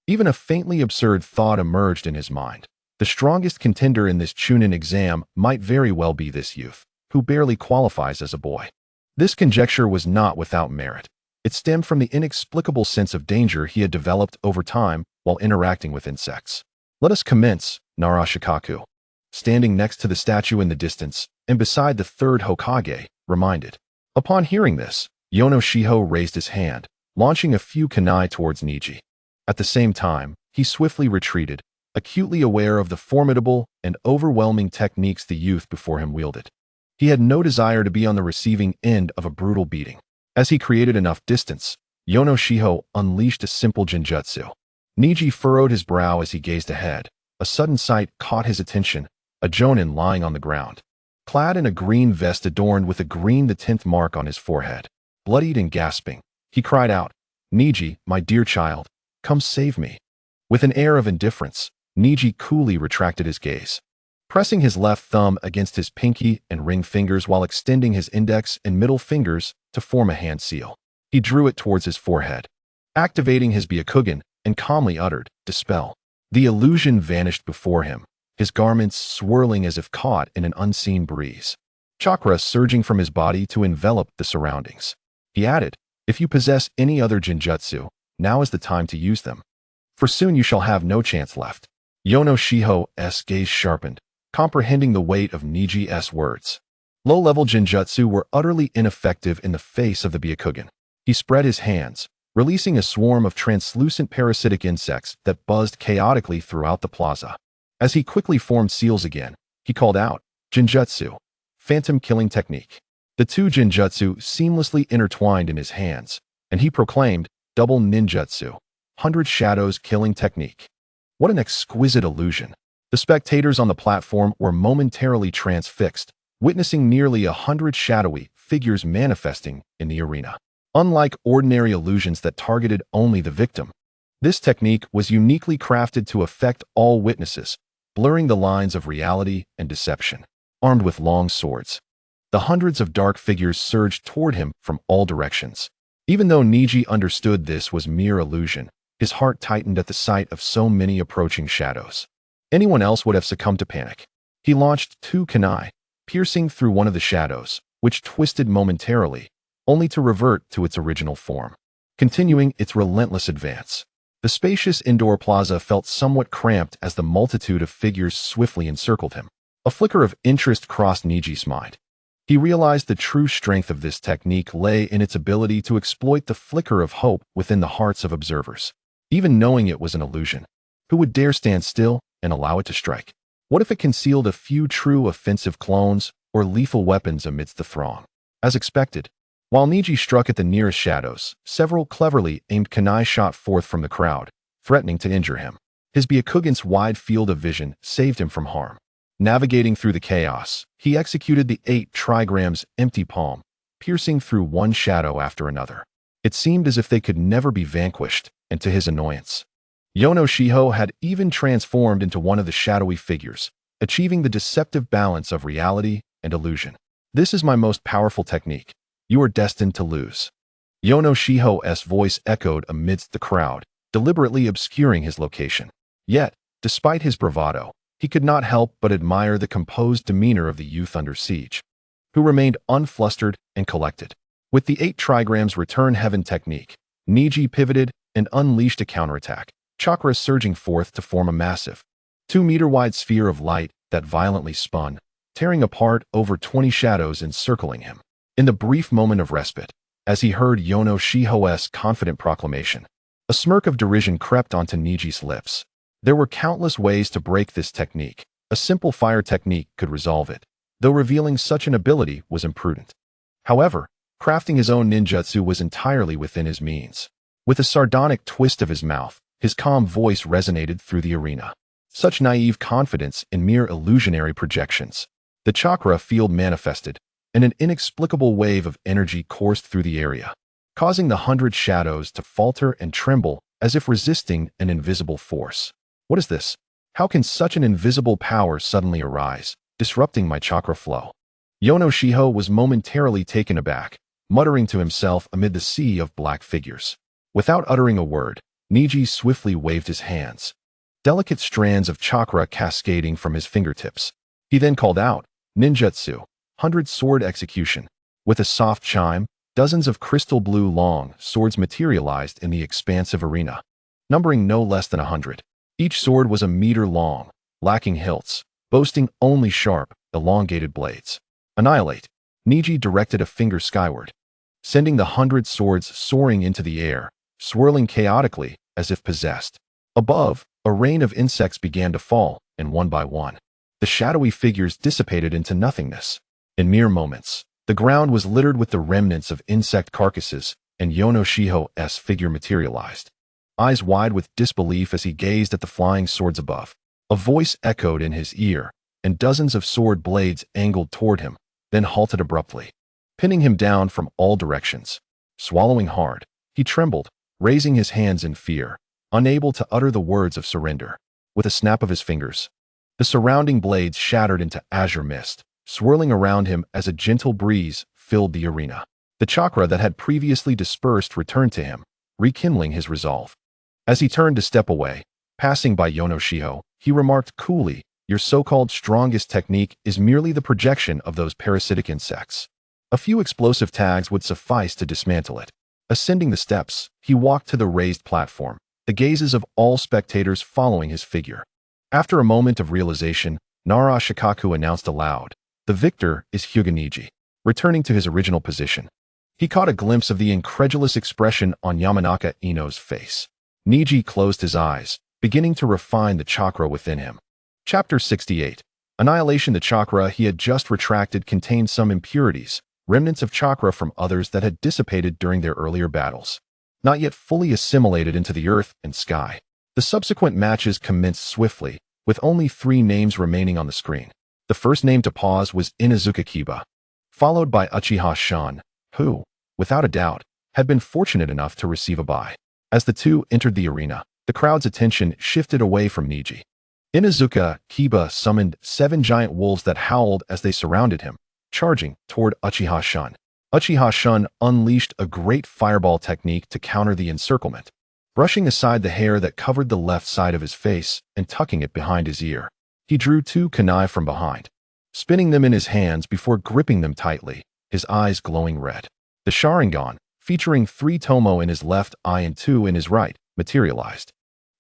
Even a faintly absurd thought emerged in his mind. The strongest contender in this Chunin exam might very well be this youth, who barely qualifies as a boy. This conjecture was not without merit. It stemmed from the inexplicable sense of danger he had developed over time while interacting with insects. Let us commence, Narashikaku, standing next to the statue in the distance and beside the third Hokage, reminded. Upon hearing this, Yono Shiho raised his hand, launching a few kunai towards Neji. At the same time, he swiftly retreated, acutely aware of the formidable and overwhelming techniques the youth before him wielded. He had no desire to be on the receiving end of a brutal beating. As he created enough distance, Yono Shiho unleashed a simple genjutsu. Neji furrowed his brow as he gazed ahead. A sudden sight caught his attention, a jonin lying on the ground, clad in a green vest adorned with a green the 10th mark on his forehead. Bloodied and gasping, he cried out, Neji, my dear child, come save me. With an air of indifference, Neji coolly retracted his gaze, pressing his left thumb against his pinky and ring fingers while extending his index and middle fingers to form a hand seal. He drew it towards his forehead, activating his Byakugan, and calmly uttered, Dispel. The illusion vanished before him, his garments swirling as if caught in an unseen breeze, chakra surging from his body to envelop the surroundings. He added, If you possess any other genjutsu, now is the time to use them, for soon you shall have no chance left. Yono Shiho's gaze sharpened, comprehending the weight of Neji's words. Low-level genjutsu were utterly ineffective in the face of the Byakugan. He spread his hands, releasing a swarm of translucent parasitic insects that buzzed chaotically throughout the plaza. As he quickly formed seals again, he called out, Genjutsu, phantom killing technique. The two genjutsu seamlessly intertwined in his hands, and he proclaimed, double ninjutsu, 100 shadows killing technique. What an exquisite illusion. The spectators on the platform were momentarily transfixed, witnessing nearly 100 shadowy figures manifesting in the arena. Unlike ordinary illusions that targeted only the victim, this technique was uniquely crafted to affect all witnesses, blurring the lines of reality and deception. Armed with long swords, the hundreds of dark figures surged toward him from all directions. Even though Neji understood this was mere illusion, his heart tightened at the sight of so many approaching shadows. Anyone else would have succumbed to panic. He launched two kunai, piercing through one of the shadows, which twisted momentarily, only to revert to its original form, continuing its relentless advance. The spacious indoor plaza felt somewhat cramped as the multitude of figures swiftly encircled him. A flicker of interest crossed Neji's mind. He realized the true strength of this technique lay in its ability to exploit the flicker of hope within the hearts of observers. Even knowing it was an illusion, who would dare stand still and allow it to strike? What if it concealed a few true offensive clones or lethal weapons amidst the throng? As expected, while Neji struck at the nearest shadows, several cleverly aimed kunai shot forth from the crowd, threatening to injure him. His Byakugan's wide field of vision saved him from harm. Navigating through the chaos, he executed the 8 trigrams empty palm, piercing through one shadow after another. It seemed as if they could never be vanquished, and to his annoyance. Yono Shiho had even transformed into one of the shadowy figures, achieving the deceptive balance of reality and illusion. This is my most powerful technique. You are destined to lose. Yono Shiho's voice echoed amidst the crowd, deliberately obscuring his location. Yet, despite his bravado, he could not help but admire the composed demeanor of the youth under siege, who remained unflustered and collected. With the 8 trigrams return heaven technique, Neji pivoted and unleashed a counterattack, chakra surging forth to form a massive, 2-meter-wide sphere of light that violently spun, tearing apart over 20 shadows encircling him. In the brief moment of respite, as he heard Yono Shiho's confident proclamation, a smirk of derision crept onto Neji's lips. There were countless ways to break this technique. A simple fire technique could resolve it, though revealing such an ability was imprudent. However, crafting his own ninjutsu was entirely within his means. With a sardonic twist of his mouth, his calm voice resonated through the arena. Such naive confidence in mere illusionary projections. The chakra field manifested, and an inexplicable wave of energy coursed through the area, causing the 100 shadows to falter and tremble as if resisting an invisible force. What is this? How can such an invisible power suddenly arise, disrupting my chakra flow? Yono Shiho was momentarily taken aback, muttering to himself amid the sea of black figures. Without uttering a word, Neji swiftly waved his hands, delicate strands of chakra cascading from his fingertips. He then called out, "Ninjutsu, 100 sword execution." With a soft chime, dozens of crystal blue long swords materialized in the expansive arena, numbering no less than 100. Each sword was a meter long, lacking hilts, boasting only sharp, elongated blades. Annihilate. Neji directed a finger skyward, sending the 100 swords soaring into the air, swirling chaotically as if possessed. Above, a rain of insects began to fall, and one by one, the shadowy figures dissipated into nothingness. In mere moments, the ground was littered with the remnants of insect carcasses, and Yono Shiho's figure materialized, eyes wide with disbelief as he gazed at the flying swords above. A voice echoed in his ear, and dozens of sword blades angled toward him, then halted abruptly, pinning him down from all directions. Swallowing hard, he trembled, raising his hands in fear, unable to utter the words of surrender. With a snap of his fingers, the surrounding blades shattered into azure mist, swirling around him as a gentle breeze filled the arena. The chakra that had previously dispersed returned to him, rekindling his resolve. As he turned to step away, passing by Yono Shiho, he remarked coolly, "Your so-called strongest technique is merely the projection of those parasitic insects. A few explosive tags would suffice to dismantle it." Ascending the steps, he walked to the raised platform, the gazes of all spectators following his figure. After a moment of realization, Nara Shikaku announced aloud, "The victor is Hyuga Neji." Returning to his original position, he caught a glimpse of the incredulous expression on Yamanaka Ino's face. Neji closed his eyes, beginning to refine the chakra within him. Chapter 68. Annihilation. The chakra he had just retracted contained some impurities, remnants of chakra from others that had dissipated during their earlier battles, not yet fully assimilated into the earth and sky. The subsequent matches commenced swiftly, with only 3 names remaining on the screen. The first name to pause was Inuzuka Kiba, followed by Uchiha Shun, who, without a doubt, had been fortunate enough to receive a bye. As the two entered the arena, the crowd's attention shifted away from Neji. Inuzuka Kiba summoned 7 giant wolves that howled as they surrounded him, charging toward Uchiha Shun. Uchiha Shun unleashed a great fireball technique to counter the encirclement, brushing aside the hair that covered the left side of his face and tucking it behind his ear. He drew 2 kunai from behind, spinning them in his hands before gripping them tightly, his eyes glowing red. The Sharingan, featuring 3 tomo in his left eye and 2 in his right, materialized.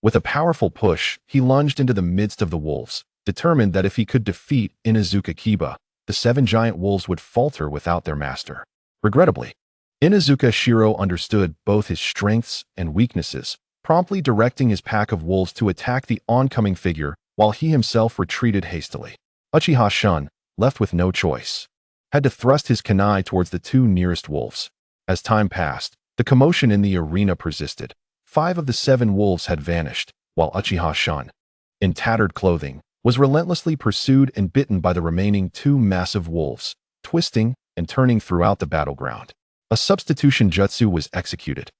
With a powerful push, he lunged into the midst of the wolves, determined that if he could defeat Inuzuka Kiba, the 7 giant wolves would falter without their master. Regrettably, Inuzuka Shiro understood both his strengths and weaknesses, promptly directing his pack of wolves to attack the oncoming figure while he himself retreated hastily. Uchiha Shun, left with no choice, had to thrust his kunai towards the 2 nearest wolves. As time passed, the commotion in the arena persisted. 5 of the 7 wolves had vanished, while Uchiha Shun, in tattered clothing, was relentlessly pursued and bitten by the remaining 2 massive wolves, twisting and turning throughout the battleground. A substitution jutsu was executed.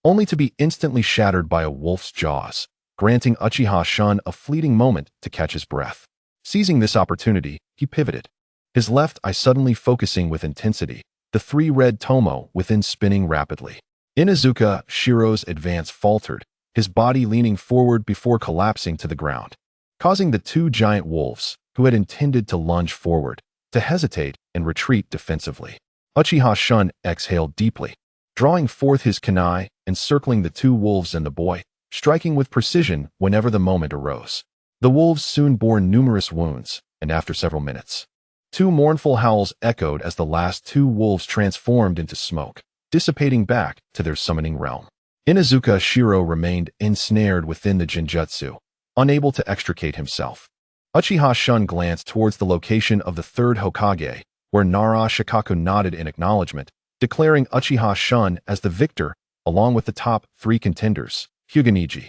only to be instantly shattered by a wolf's jaws, granting Uchiha Shun a fleeting moment to catch his breath. Seizing this opportunity, he pivoted, his left eye suddenly focusing with intensity, the three red tomo within spinning rapidly. Inuzuka Shiro's advance faltered, his body leaning forward before collapsing to the ground, causing the two giant wolves, who had intended to lunge forward, to hesitate and retreat defensively. Uchiha Shun exhaled deeply, drawing forth his kunai and circling the two wolves and the boy, striking with precision whenever the moment arose. The wolves soon bore numerous wounds, and after several minutes, two mournful howls echoed as the last two wolves transformed into smoke, dissipating back to their summoning realm. Inuzuka Shiro remained ensnared within the Genjutsu, unable to extricate himself. Uchiha Shun glanced towards the location of the third Hokage, where Nara Shikaku nodded in acknowledgement, declaring Uchiha Shun as the victor, along with the top three contenders, Hyuga Neji,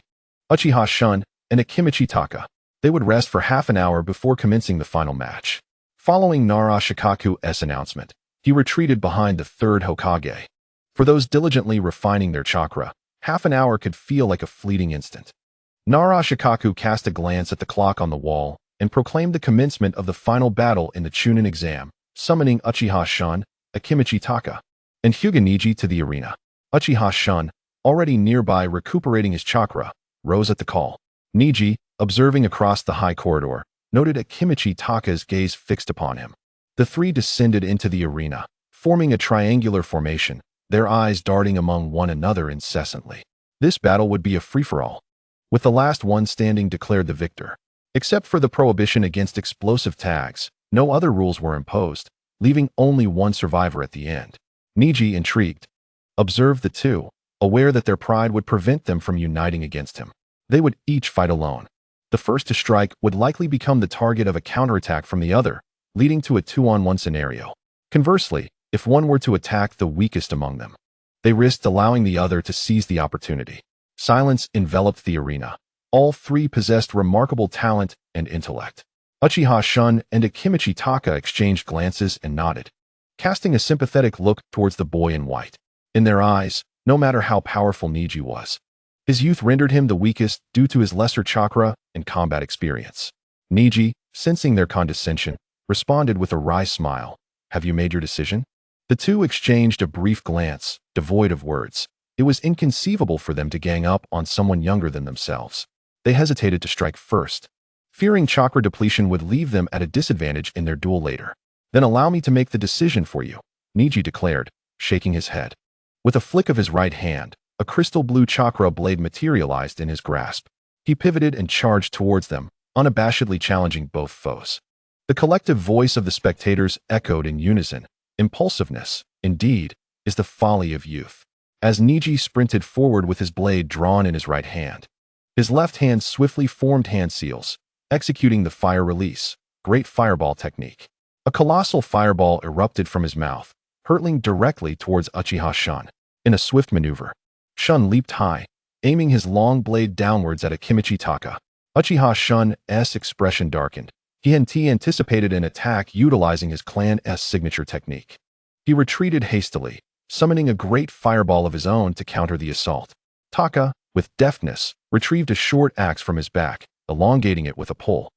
Uchiha Shun, and Akimichi Taka. They would rest for half an hour before commencing the final match. Following Nara Shikaku's announcement, he retreated behind the third Hokage. For those diligently refining their chakra, half an hour could feel like a fleeting instant. Nara Shikaku cast a glance at the clock on the wall and proclaimed the commencement of the final battle in the Chunin exam, summoning Uchiha Shun, Akimichi Taka, and Hyuga Neji to the arena. Uchiha Shun, already nearby recuperating his chakra, rose at the call. Neji, observing across the high corridor, noted Akimichi Taka's gaze fixed upon him. The three descended into the arena, forming a triangular formation, their eyes darting among one another incessantly. This battle would be a free-for-all, with the last one standing declared the victor. Except for the prohibition against explosive tags, no other rules were imposed, leaving only one survivor at the end. Neji, intrigued, observed the two, aware that their pride would prevent them from uniting against him. They would each fight alone. The first to strike would likely become the target of a counterattack from the other, leading to a 2-on-1 scenario. Conversely, if one were to attack the weakest among them, they risked allowing the other to seize the opportunity. Silence enveloped the arena. All three possessed remarkable talent and intellect. Uchiha Shun and Akimichi Taka exchanged glances and nodded, casting a sympathetic look towards the boy in white. In their eyes, no matter how powerful Neji was, his youth rendered him the weakest due to his lesser chakra and combat experience. Neji, sensing their condescension, responded with a wry smile. "Have you made your decision?" The two exchanged a brief glance, devoid of words. It was inconceivable for them to gang up on someone younger than themselves. They hesitated to strike first, fearing chakra depletion would leave them at a disadvantage in their duel later. "Then allow me to make the decision for you," Neji declared, shaking his head. With a flick of his right hand, a crystal blue chakra blade materialized in his grasp. He pivoted and charged towards them, unabashedly challenging both foes. The collective voice of the spectators echoed in unison. Impulsiveness, indeed, is the folly of youth. As Neji sprinted forward with his blade drawn in his right hand, his left hand swiftly formed hand seals, executing the fire release, great fireball technique. A colossal fireball erupted from his mouth, hurtling directly towards Uchiha Shun. In a swift maneuver, Shun leaped high, aiming his long blade downwards at Akimichi Taka. Uchiha Shun's expression darkened. He anticipated an attack utilizing his clan's signature technique. He retreated hastily, summoning a great fireball of his own to counter the assault. Taka, with deftness, retrieved a short axe from his back, elongating it with a pull,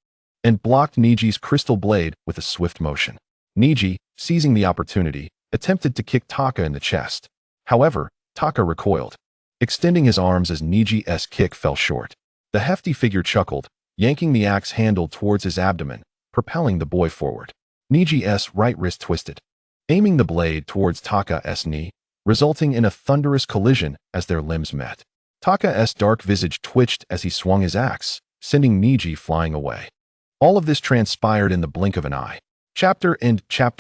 and blocked Neji's crystal blade with a swift motion. Neji, seizing the opportunity, attempted to kick Taka in the chest. However, Taka recoiled, extending his arms as Neji's kick fell short. The hefty figure chuckled, yanking the axe handle towards his abdomen, propelling the boy forward. Neji's right wrist twisted, aiming the blade towards Taka's knee, resulting in a thunderous collision as their limbs met. Taka's dark visage twitched as he swung his axe, sending Neji flying away. All of this transpired in the blink of an eye. Chapter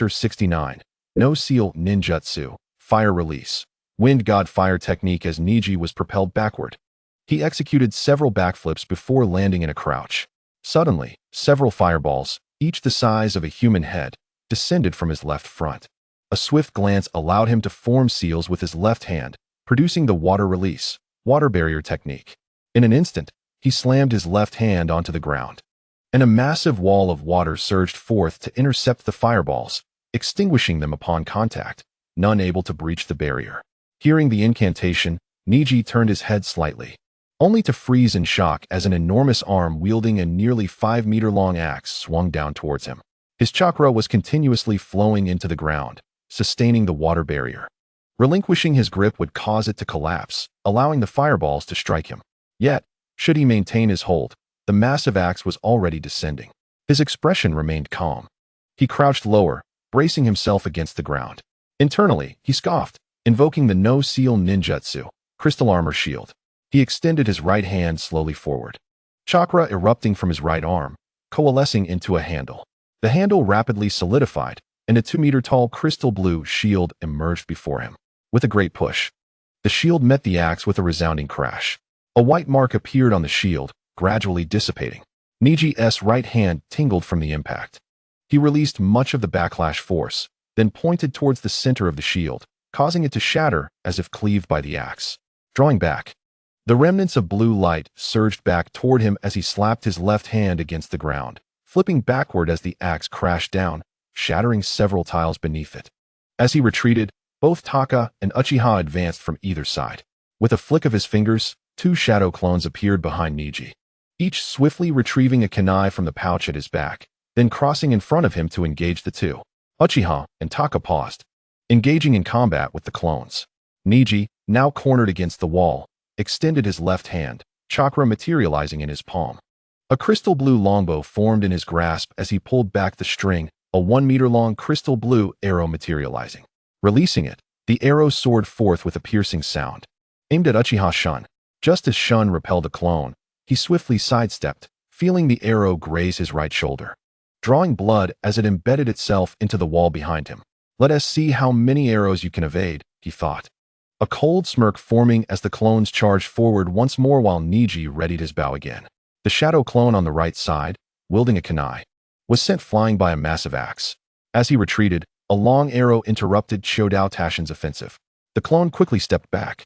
69. No Seal Ninjutsu, Fire Release. Wind God Fire Technique. As Neji was propelled backward, he executed several backflips before landing in a crouch. Suddenly, several fireballs, each the size of a human head, descended from his left front. A swift glance allowed him to form seals with his left hand, producing the water release, water barrier technique. In an instant, he slammed his left hand onto the ground, and a massive wall of water surged forth to intercept the fireballs, extinguishing them upon contact, none able to breach the barrier. Hearing the incantation, Neji turned his head slightly, only to freeze in shock as an enormous arm wielding a nearly 5-meter-long axe swung down towards him. His chakra was continuously flowing into the ground, sustaining the water barrier. Relinquishing his grip would cause it to collapse, allowing the fireballs to strike him. Yet, should he maintain his hold, the massive axe was already descending. His expression remained calm. He crouched lower, bracing himself against the ground. Internally, he scoffed, invoking the no-seal ninjutsu, crystal armor shield. He extended his right hand slowly forward. Chakra erupting from his right arm, coalescing into a handle. The handle rapidly solidified, and a 2-meter-tall crystal blue shield emerged before him. With a great push, the shield met the axe with a resounding crash. A white mark appeared on the shield, gradually dissipating. Neji's right hand tingled from the impact. He released much of the backlash force, then pointed towards the center of the shield, causing it to shatter as if cleaved by the axe. Drawing back, the remnants of blue light surged back toward him as he slapped his left hand against the ground, flipping backward as the axe crashed down, shattering several tiles beneath it. As he retreated, both Taka and Uchiha advanced from either side. With a flick of his fingers, 2 shadow clones appeared behind Neji, each swiftly retrieving a kunai from the pouch at his back, then crossing in front of him to engage the two. Uchiha and Taka paused, engaging in combat with the clones. Neji, now cornered against the wall, extended his left hand, chakra materializing in his palm. A crystal blue longbow formed in his grasp as he pulled back the string, a 1-meter-long crystal blue arrow materializing. Releasing it, the arrow soared forth with a piercing sound. Aimed at Uchiha Shun. Just as Shun repelled a clone, he swiftly sidestepped, feeling the arrow graze his right shoulder, drawing blood as it embedded itself into the wall behind him. Let us see how many arrows you can evade, he thought. A cold smirk forming as the clones charged forward once more while Neji readied his bow again. The shadow clone on the right side, wielding a kunai, was sent flying by a massive axe. As he retreated, a long arrow interrupted Chodao Tashin's offensive. The clone quickly stepped back,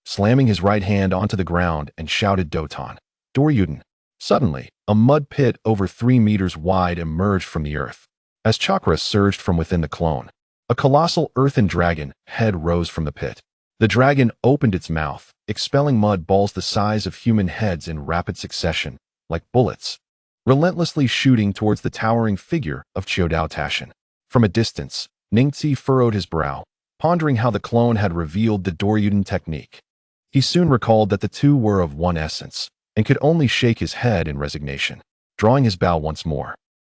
slamming his right hand onto the ground and shouted Doton. Doryuden. Suddenly, a mud pit over 3 meters wide emerged from the earth. As chakra surged from within the clone, a colossal earthen dragon head rose from the pit. The dragon opened its mouth, expelling mud balls the size of human heads in rapid succession, like bullets, relentlessly shooting towards the towering figure of Chodao Tashin. From a distance, Ningxi furrowed his brow, pondering how the clone had revealed the Doryuden technique. He soon recalled that the two were of one essence, and could only shake his head in resignation. Drawing his bow once more,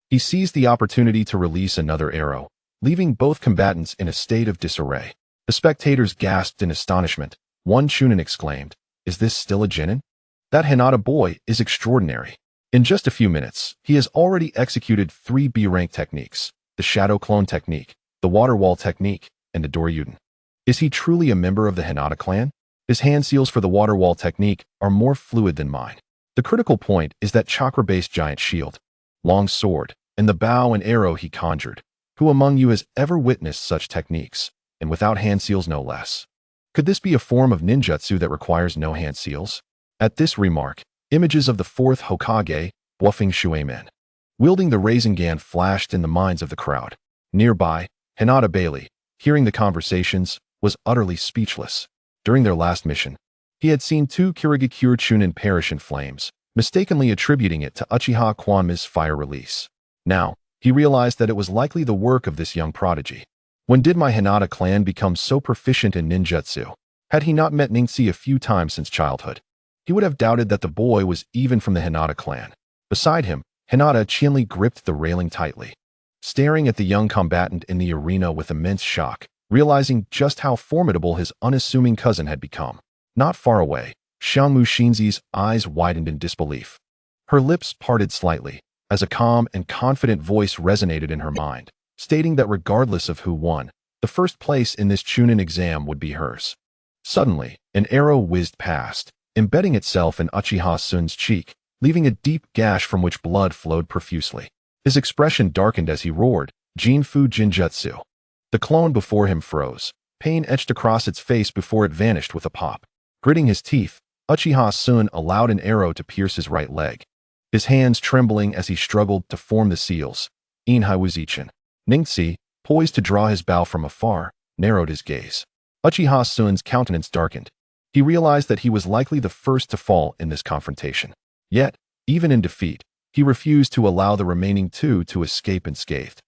he seized the opportunity to release another arrow, leaving both combatants in a state of disarray. The spectators gasped in astonishment. One Chunin exclaimed, "Is this still a Genin? That Hinata boy is extraordinary." In just a few minutes, he has already executed 3 B-rank techniques: the Shadow Clone technique, the Water Wall technique, and the Doryuden. Is he truly a member of the Hinata clan? His hand seals for the Water Wall technique are more fluid than mine. The critical point is that chakra-based giant shield, long sword, and the bow and arrow he conjured. Who among you has ever witnessed such techniques, and without hand seals no less? Could this be a form of ninjutsu that requires no hand seals? At this remark, images of the 4th Hokage, Bluffing Shuemen, wielding the Rinnegan flashed in the minds of the crowd. Nearby, Hinata Bailey, hearing the conversations, was utterly speechless. During their last mission, he had seen 2 Kirigakure Chunin perish in flames, mistakenly attributing it to Uchiha Kwanma's fire release. Now, he realized that it was likely the work of this young prodigy. When did my Hinata clan become so proficient in ninjutsu? Had he not met Ningxi a few times since childhood, he would have doubted that the boy was even from the Hinata clan. Beside him, Hinata chinly gripped the railing tightly, staring at the young combatant in the arena with immense shock, realizing just how formidable his unassuming cousin had become. Not far away, Xiangmu Shinzi's eyes widened in disbelief. Her lips parted slightly, as a calm and confident voice resonated in her mind, stating that regardless of who won, the first place in this Chunin exam would be hers. Suddenly, an arrow whizzed past, embedding itself in Uchiha Sun's cheek, leaving a deep gash from which blood flowed profusely. His expression darkened as he roared, "Jinfu Jinjutsu." The clone before him froze, pain etched across its face before it vanished with a pop. Gritting his teeth, Uchiha Sun allowed an arrow to pierce his right leg, his hands trembling as he struggled to form the seals. Inhaiwuzichin. Ningxi, poised to draw his bow from afar, narrowed his gaze. Uchiha Sun's countenance darkened. He realized that he was likely the first to fall in this confrontation. Yet, even in defeat, he refused to allow the remaining two to escape unscathed.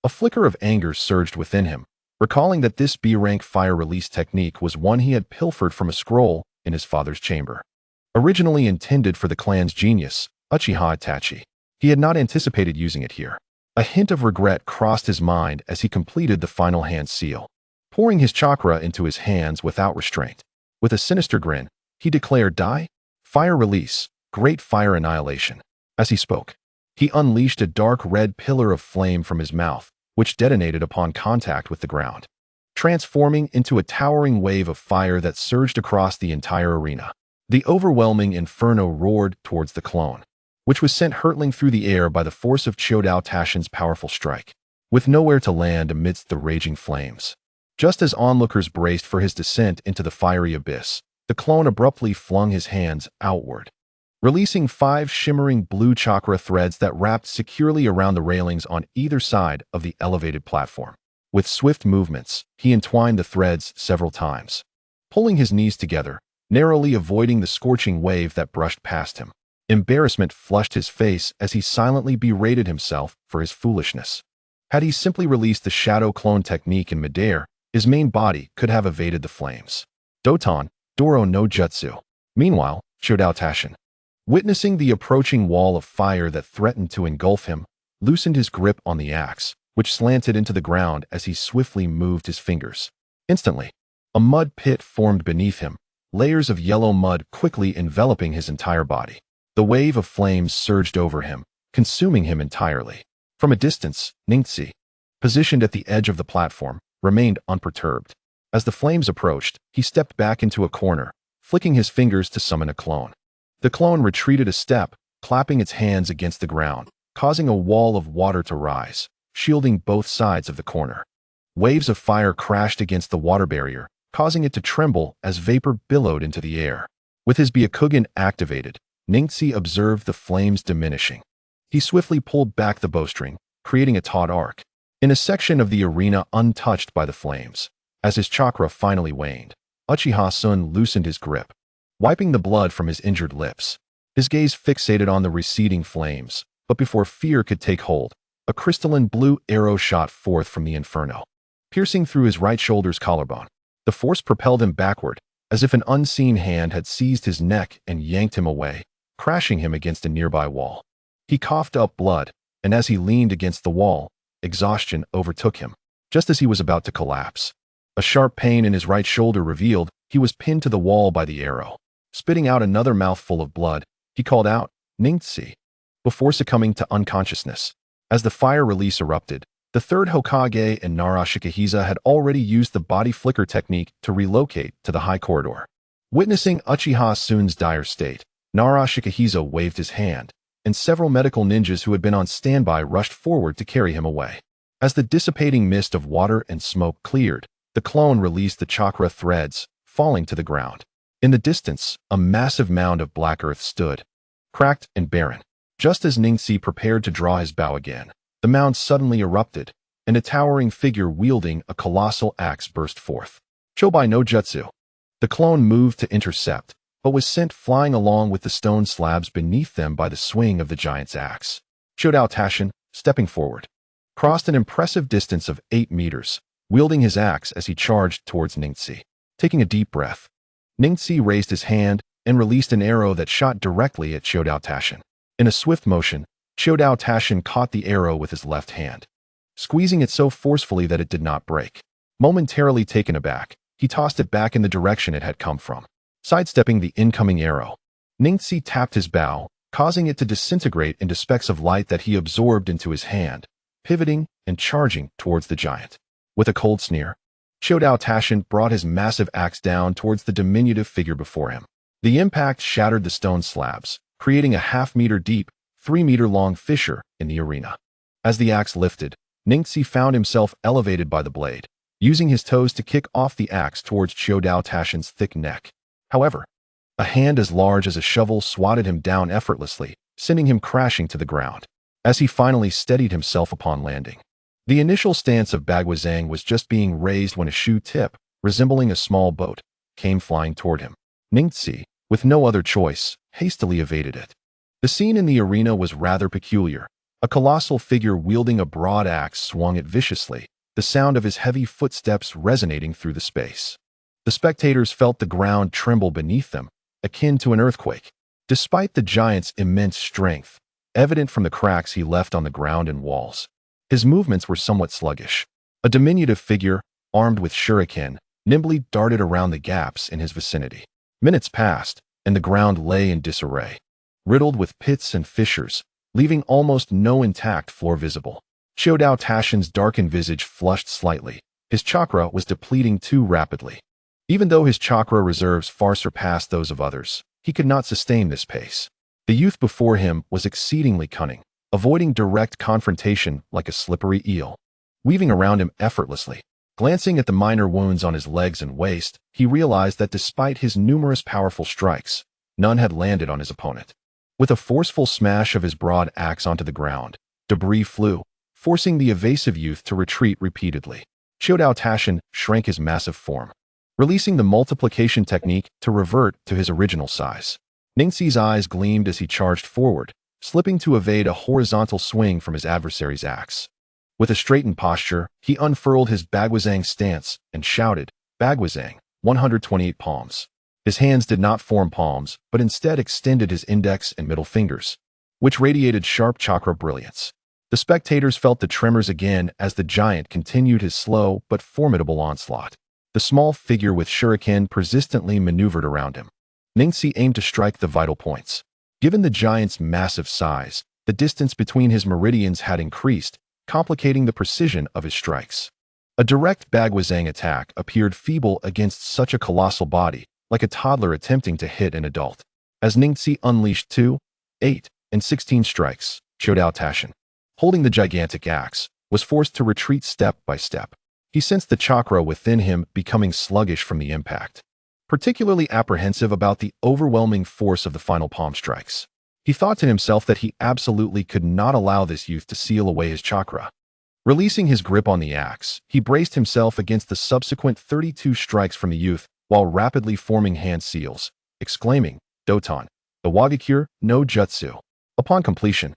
A flicker of anger surged within him, recalling that this B-rank fire release technique was one he had pilfered from a scroll in his father's chamber. Originally intended for the clan's genius, Uchiha Itachi, he had not anticipated using it here. A hint of regret crossed his mind as he completed the final hand seal, pouring his chakra into his hands without restraint. With a sinister grin, he declared, "Die, fire release, great fire annihilation." As he spoke, he unleashed a dark red pillar of flame from his mouth, which detonated upon contact with the ground, transforming into a towering wave of fire that surged across the entire arena. The overwhelming inferno roared towards the clone, which was sent hurtling through the air by the force of Chodao Tashin's powerful strike, with nowhere to land amidst the raging flames. Just as onlookers braced for his descent into the fiery abyss, the clone abruptly flung his hands outward, releasing 5 shimmering blue chakra threads that wrapped securely around the railings on either side of the elevated platform. With swift movements, he entwined the threads several times, pulling his knees together, narrowly avoiding the scorching wave that brushed past him. Embarrassment flushed his face as he silently berated himself for his foolishness. Had he simply released the shadow clone technique in midair, his main body could have evaded the flames. Doton, Doro no Jutsu. Meanwhile, Chodao Tashin, witnessing the approaching wall of fire that threatened to engulf him, loosened his grip on the axe, which slanted into the ground as he swiftly moved his fingers. Instantly, a mud pit formed beneath him, layers of yellow mud quickly enveloping his entire body. The wave of flames surged over him, consuming him entirely. From a distance, Ningxi, positioned at the edge of the platform, remained unperturbed. As the flames approached, he stepped back into a corner, flicking his fingers to summon a clone. The clone retreated a step, clapping its hands against the ground, causing a wall of water to rise, shielding both sides of the corner. Waves of fire crashed against the water barrier, causing it to tremble as vapor billowed into the air. With his Byakugan activated, Ningxi observed the flames diminishing. He swiftly pulled back the bowstring, creating a taut arc, in a section of the arena untouched by the flames. As his chakra finally waned, Uchiha Sun loosened his grip, wiping the blood from his injured lips. His gaze fixated on the receding flames, but before fear could take hold, a crystalline blue arrow shot forth from the inferno, piercing through his right shoulder's collarbone. The force propelled him backward, as if an unseen hand had seized his neck and yanked him away, crashing him against a nearby wall. He coughed up blood, and as he leaned against the wall, exhaustion overtook him. Just as he was about to collapse, a sharp pain in his right shoulder revealed he was pinned to the wall by the arrow. Spitting out another mouthful of blood, he called out, "Ningxi," before succumbing to unconsciousness. As the fire release erupted, the third Hokage and Nara Shikahisa had already used the body flicker technique to relocate to the high corridor. Witnessing Uchiha Sun's dire state, Nara Shikahisa waved his hand, and several medical ninjas who had been on standby rushed forward to carry him away. As the dissipating mist of water and smoke cleared, the clone released the chakra threads, falling to the ground. In the distance, a massive mound of black earth stood, cracked and barren. Just as Ningxi prepared to draw his bow again, the mound suddenly erupted, and a towering figure wielding a colossal axe burst forth. Chobai no Jutsu. The clone moved to intercept, but was sent flying along with the stone slabs beneath them by the swing of the giant's axe. Chodao Tashin, stepping forward, crossed an impressive distance of 8 meters, wielding his axe as he charged towards Ningxi. Taking a deep breath, Ningxi raised his hand and released an arrow that shot directly at Chodao Tashin. In a swift motion, Chodao Tashin caught the arrow with his left hand, squeezing it so forcefully that it did not break. Momentarily taken aback, he tossed it back in the direction it had come from, sidestepping the incoming arrow. Ningxi tapped his bow, causing it to disintegrate into specks of light that he absorbed into his hand, pivoting and charging towards the giant. With a cold sneer, Chodao Tashin brought his massive axe down towards the diminutive figure before him. The impact shattered the stone slabs, creating a half-meter deep, 3-meter-long fissure in the arena. As the axe lifted, Ningxi found himself elevated by the blade, using his toes to kick off the axe towards Chodao Tashin's thick neck. However, a hand as large as a shovel swatted him down effortlessly, sending him crashing to the ground. As he finally steadied himself upon landing, the initial stance of Bagwazang was just being raised when a shoe tip, resembling a small boat, came flying toward him. Ningxi, with no other choice, hastily evaded it. The scene in the arena was rather peculiar. A colossal figure wielding a broad axe swung it viciously, the sound of his heavy footsteps resonating through the space. The spectators felt the ground tremble beneath them, akin to an earthquake. Despite the giant's immense strength, evident from the cracks he left on the ground and walls, his movements were somewhat sluggish. A diminutive figure, armed with shuriken, nimbly darted around the gaps in his vicinity. Minutes passed, and the ground lay in disarray, riddled with pits and fissures, leaving almost no intact floor visible. Chodao Tashin's darkened visage flushed slightly. His chakra was depleting too rapidly. Even though his chakra reserves far surpassed those of others, he could not sustain this pace. The youth before him was exceedingly cunning, avoiding direct confrontation like a slippery eel, weaving around him effortlessly. Glancing at the minor wounds on his legs and waist, he realized that despite his numerous powerful strikes, none had landed on his opponent. With a forceful smash of his broad axe onto the ground, debris flew, forcing the evasive youth to retreat repeatedly. Chodao Tashin shrank his massive form, releasing the multiplication technique to revert to his original size. Ningxi's eyes gleamed as he charged forward, slipping to evade a horizontal swing from his adversary's axe. With a straightened posture, he unfurled his Bagwazang stance and shouted, "Bagwazang, 128 palms." His hands did not form palms, but instead extended his index and middle fingers, which radiated sharp chakra brilliance. The spectators felt the tremors again as the giant continued his slow but formidable onslaught. The small figure with shuriken persistently maneuvered around him. Ningxi aimed to strike the vital points. Given the giant's massive size, the distance between his meridians had increased, complicating the precision of his strikes. A direct Bagwazang attack appeared feeble against such a colossal body, like a toddler attempting to hit an adult. As Ningxi unleashed 2, 8, and 16 strikes, Chodao Tashin, holding the gigantic axe, was forced to retreat step by step. He sensed the chakra within him becoming sluggish from the impact, particularly apprehensive about the overwhelming force of the final palm strikes. He thought to himself that he absolutely could not allow this youth to seal away his chakra. Releasing his grip on the axe, he braced himself against the subsequent 32 strikes from the youth while rapidly forming hand seals, exclaiming, "Doton, the Wagakure no Jutsu." Upon completion,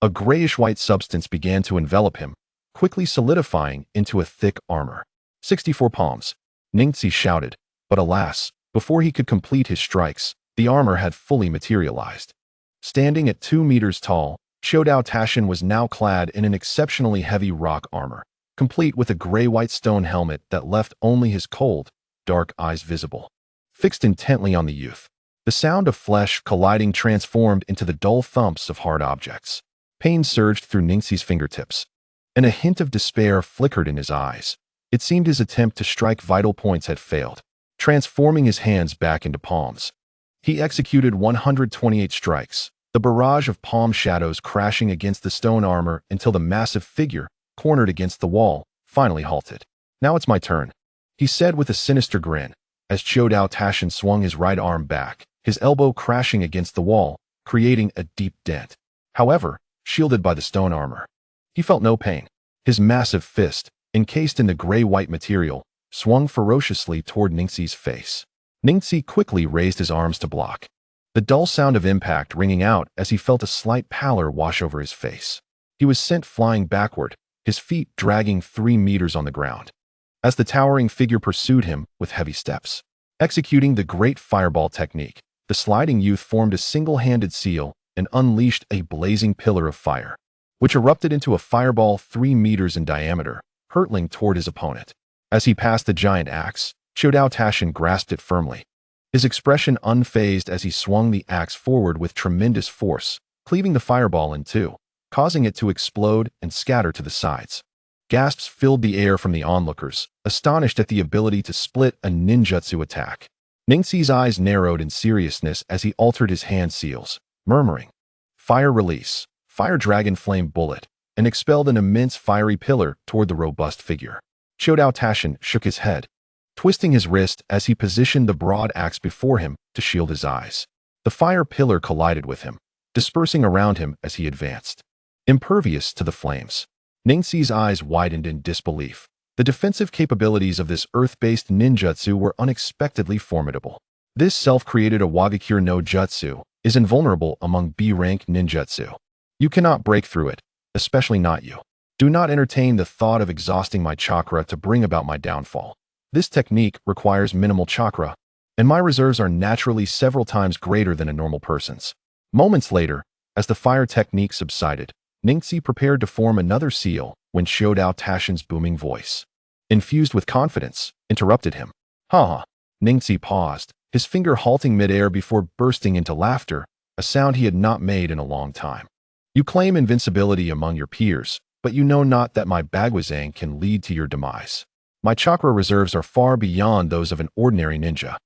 a grayish-white substance began to envelop him, quickly solidifying into a thick armor. 64 palms, Ningxi shouted, but alas, before he could complete his strikes, the armor had fully materialized. Standing at 2 meters tall, Chodao Tashin was now clad in an exceptionally heavy rock armor, complete with a gray-white stone helmet that left only his cold, dark eyes visible. Fixed intently on the youth, the sound of flesh colliding transformed into the dull thumps of hard objects. Pain surged through Ningxi's fingertips, and a hint of despair flickered in his eyes. It seemed his attempt to strike vital points had failed, transforming his hands back into palms. He executed 128 strikes, the barrage of palm shadows crashing against the stone armor until the massive figure, cornered against the wall, finally halted. "Now it's my turn," he said with a sinister grin, as Chodao Tashin swung his right arm back, his elbow crashing against the wall, creating a deep dent. However, shielded by the stone armor, he felt no pain. His massive fist, encased in the gray-white material, swung ferociously toward Ningxi's face. Ningxi quickly raised his arms to block, the dull sound of impact ringing out as he felt a slight pallor wash over his face. He was sent flying backward, his feet dragging 3 meters on the ground, as the towering figure pursued him with heavy steps. Executing the great fireball technique, the sliding youth formed a single-handed seal and unleashed a blazing pillar of fire, which erupted into a fireball 3 meters in diameter, hurtling toward his opponent. As he passed the giant axe, Chodao Tashin grasped it firmly, his expression unfazed as he swung the axe forward with tremendous force, cleaving the fireball in two, causing it to explode and scatter to the sides. Gasps filled the air from the onlookers, astonished at the ability to split a ninjutsu attack. Ningxi's eyes narrowed in seriousness as he altered his hand seals, murmuring, "Fire release, fire dragon flame bullet," and expelled an immense fiery pillar toward the robust figure. Chodao Tashin shook his head, twisting his wrist as he positioned the broad axe before him to shield his eyes. The fire pillar collided with him, dispersing around him as he advanced, impervious to the flames. Ningxi's eyes widened in disbelief. The defensive capabilities of this earth-based ninjutsu were unexpectedly formidable. This self-created Awagakure no Jutsu is invulnerable among B-rank ninjutsu. You cannot break through it, especially not you. Do not entertain the thought of exhausting my chakra to bring about my downfall. This technique requires minimal chakra, and my reserves are naturally several times greater than a normal person's. Moments later, as the fire technique subsided, Ningxi prepared to form another seal when Shodao Tashin's booming voice, infused with confidence, interrupted him. Ha! Ningxi paused, his finger halting midair before bursting into laughter, a sound he had not made in a long time. You claim invincibility among your peers, but you know not that my Bagwazang can lead to your demise. My chakra reserves are far beyond those of an ordinary ninja.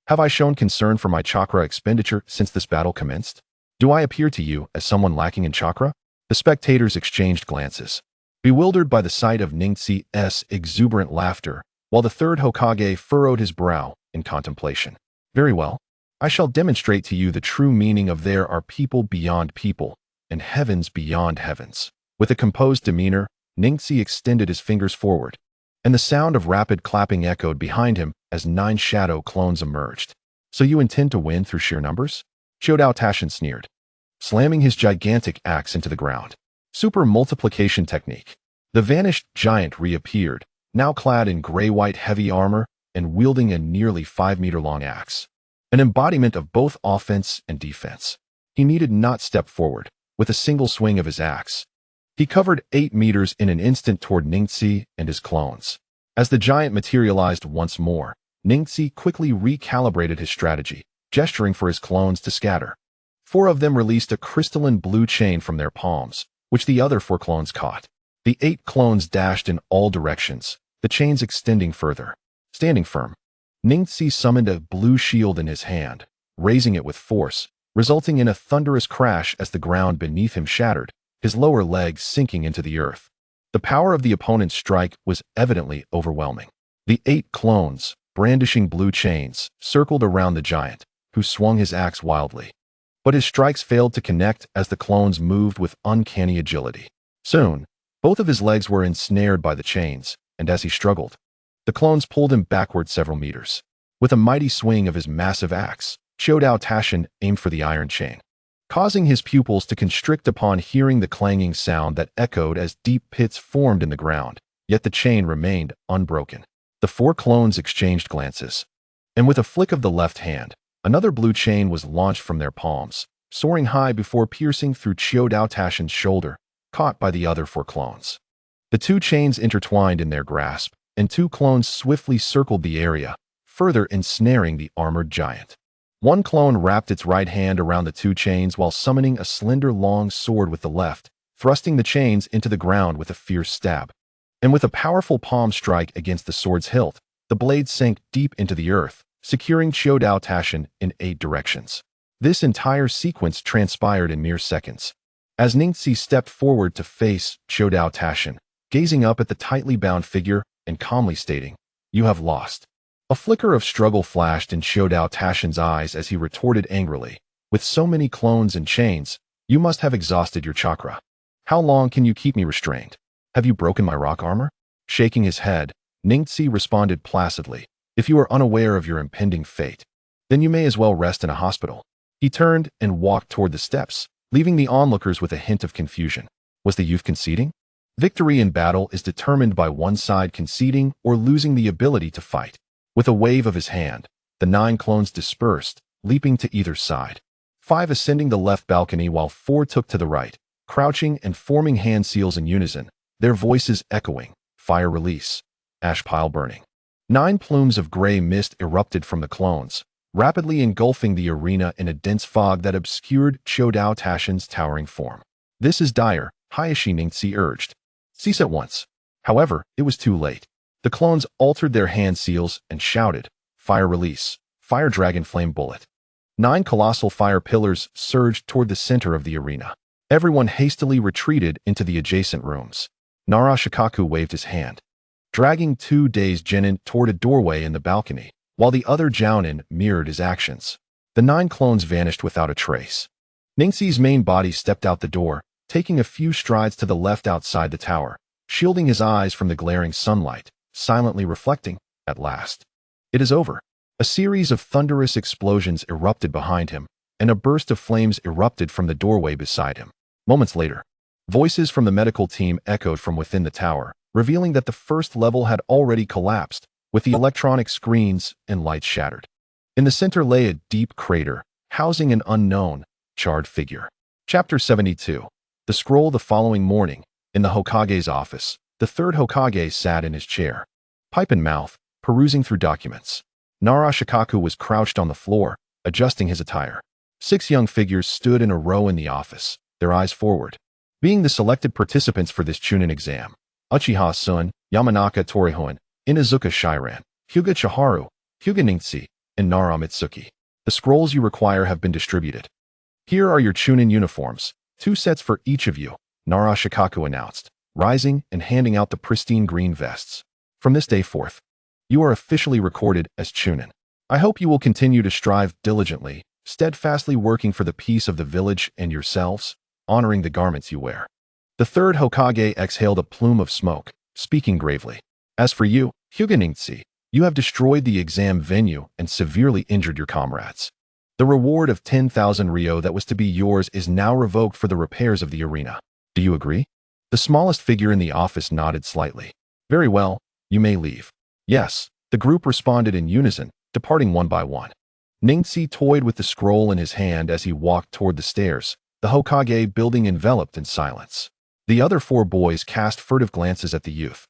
Have I shown concern for my chakra expenditure since this battle commenced? Do I appear to you as someone lacking in chakra? The spectators exchanged glances, bewildered by the sight of Ningxi's exuberant laughter, while the third Hokage furrowed his brow in contemplation. Very well. I shall demonstrate to you the true meaning of there are people beyond people, and heavens beyond heavens. With a composed demeanor, Ningxi extended his fingers forward, and the sound of rapid clapping echoed behind him as 9 shadow clones emerged. So you intend to win through sheer numbers? Shodao Tashin sneered, slamming his gigantic axe into the ground. Super multiplication technique. The vanished giant reappeared, now clad in gray-white heavy armor and wielding a nearly 5-meter-long axe, an embodiment of both offense and defense. He needed not step forward. With a single swing of his axe, he covered 8 meters in an instant toward Ningxi and his clones. As the giant materialized once more, Ningxi quickly recalibrated his strategy, gesturing for his clones to scatter. 4 of them released a crystalline blue chain from their palms, which the other 4 clones caught. The 8 clones dashed in all directions, the chains extending further. Standing firm, Ningxi summoned a blue shield in his hand, raising it with force, resulting in a thunderous crash as the ground beneath him shattered, his lower leg sinking into the earth. The power of the opponent's strike was evidently overwhelming. The 8 clones, brandishing blue chains, circled around the giant, who swung his axe wildly. But his strikes failed to connect as the clones moved with uncanny agility. Soon, both of his legs were ensnared by the chains, and as he struggled, the clones pulled him backward several meters. With a mighty swing of his massive axe, Shodao Tashin aimed for the iron chain, causing his pupils to constrict upon hearing the clanging sound that echoed as deep pits formed in the ground, yet the chain remained unbroken. The 4 clones exchanged glances, and with a flick of the left hand, another blue chain was launched from their palms, soaring high before piercing through Shodao Tashin's shoulder, caught by the other 4 clones. The 2 chains intertwined in their grasp, and 2 clones swiftly circled the area, further ensnaring the armored giant. 1 clone wrapped its right hand around the 2 chains while summoning a slender long sword with the left, thrusting the chains into the ground with a fierce stab. And with a powerful palm strike against the sword's hilt, the blade sank deep into the earth, securing Shodao Tashin in 8 directions. This entire sequence transpired in mere seconds. As Ningxi stepped forward to face Shodao Tashin, gazing up at the tightly bound figure and calmly stating, "You have lost." A flicker of struggle flashed in Shodao Tashin's eyes as he retorted angrily, "With so many clones and chains, you must have exhausted your chakra. How long can you keep me restrained? Have you broken my rock armor?" Shaking his head, Ningxi responded placidly, "If you are unaware of your impending fate, then you may as well rest in a hospital." He turned and walked toward the steps, leaving the onlookers with a hint of confusion. Was the youth conceding? Victory in battle is determined by one side conceding or losing the ability to fight. With a wave of his hand, the 9 clones dispersed, leaping to either side. 5 ascending the left balcony while 4 took to the right, crouching and forming hand seals in unison, their voices echoing, "Fire release, ash pile burning." 9 plumes of gray mist erupted from the clones, rapidly engulfing the arena in a dense fog that obscured Shodao Tashin's towering form. "This is dire," Hayashi Ningxi urged. "Cease at once." However, it was too late. The clones altered their hand seals and shouted, "Fire release, fire dragon flame bullet." 9 colossal fire pillars surged toward the center of the arena. Everyone hastily retreated into the adjacent rooms. Nara Shikaku waved his hand, dragging 2 dazed genin toward a doorway in the balcony, while the other jounin mirrored his actions. The 9 clones vanished without a trace. Ningxi's main body stepped out the door, taking a few strides to the left outside the tower, shielding his eyes from the glaring sunlight, silently reflecting, "At last. It is over." A series of thunderous explosions erupted behind him, and a burst of flames erupted from the doorway beside him. Moments later, voices from the medical team echoed from within the tower, revealing that the first level had already collapsed, with the electronic screens and lights shattered. In the center lay a deep crater, housing an unknown, charred figure. Chapter 72. The scroll. The following morning, in the Hokage's office, the third Hokage sat in his chair, pipe in mouth, perusing through documents. Narashikaku was crouched on the floor, adjusting his attire. 6 young figures stood in a row in the office, their eyes forward. Being the selected participants for this Chunin exam, Uchiha Sun, Yamanaka Torihon, Inazuka Shiran, Hyuga Chiharu, Hyuga Neji, and Nara Mitsuki. The scrolls you require have been distributed. Here are your Chunin uniforms, 2 sets for each of you, Narashikaku announced, rising and handing out the pristine green vests. From this day forth, you are officially recorded as Chunin. I hope you will continue to strive diligently, steadfastly working for the peace of the village and yourselves, honoring the garments you wear. The third Hokage exhaled a plume of smoke, speaking gravely. As for you, Hyuga Neji, you have destroyed the exam venue and severely injured your comrades. The reward of 10,000 ryo that was to be yours is now revoked for the repairs of the arena. Do you agree? The smallest figure in the office nodded slightly. Very well, you may leave. Yes, the group responded in unison, departing one by one. Neji toyed with the scroll in his hand as he walked toward the stairs, the Hokage building enveloped in silence. The other 4 boys cast furtive glances at the youth,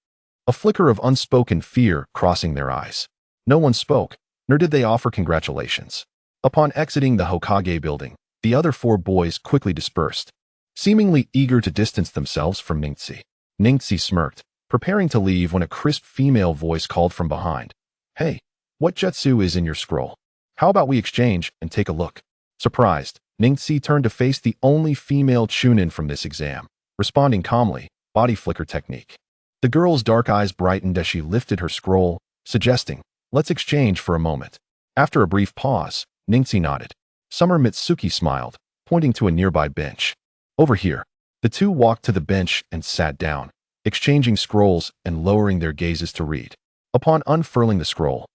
a flicker of unspoken fear crossing their eyes. No one spoke, nor did they offer congratulations. Upon exiting the Hokage building, the other 4 boys quickly dispersed, seemingly eager to distance themselves from Neji. Neji smirked, preparing to leave when a crisp female voice called from behind. Hey, what jutsu is in your scroll? How about we exchange and take a look? Surprised, Neji turned to face the only female Chunin from this exam, responding calmly, body flicker technique. The girl's dark eyes brightened as she lifted her scroll, suggesting, let's exchange for a moment. After a brief pause, Neji nodded. Summer Mitsuki smiled, pointing to a nearby bench. Over here. The 2 walked to the bench and sat down, exchanging scrolls and lowering their gazes to read. Upon unfurling the scroll,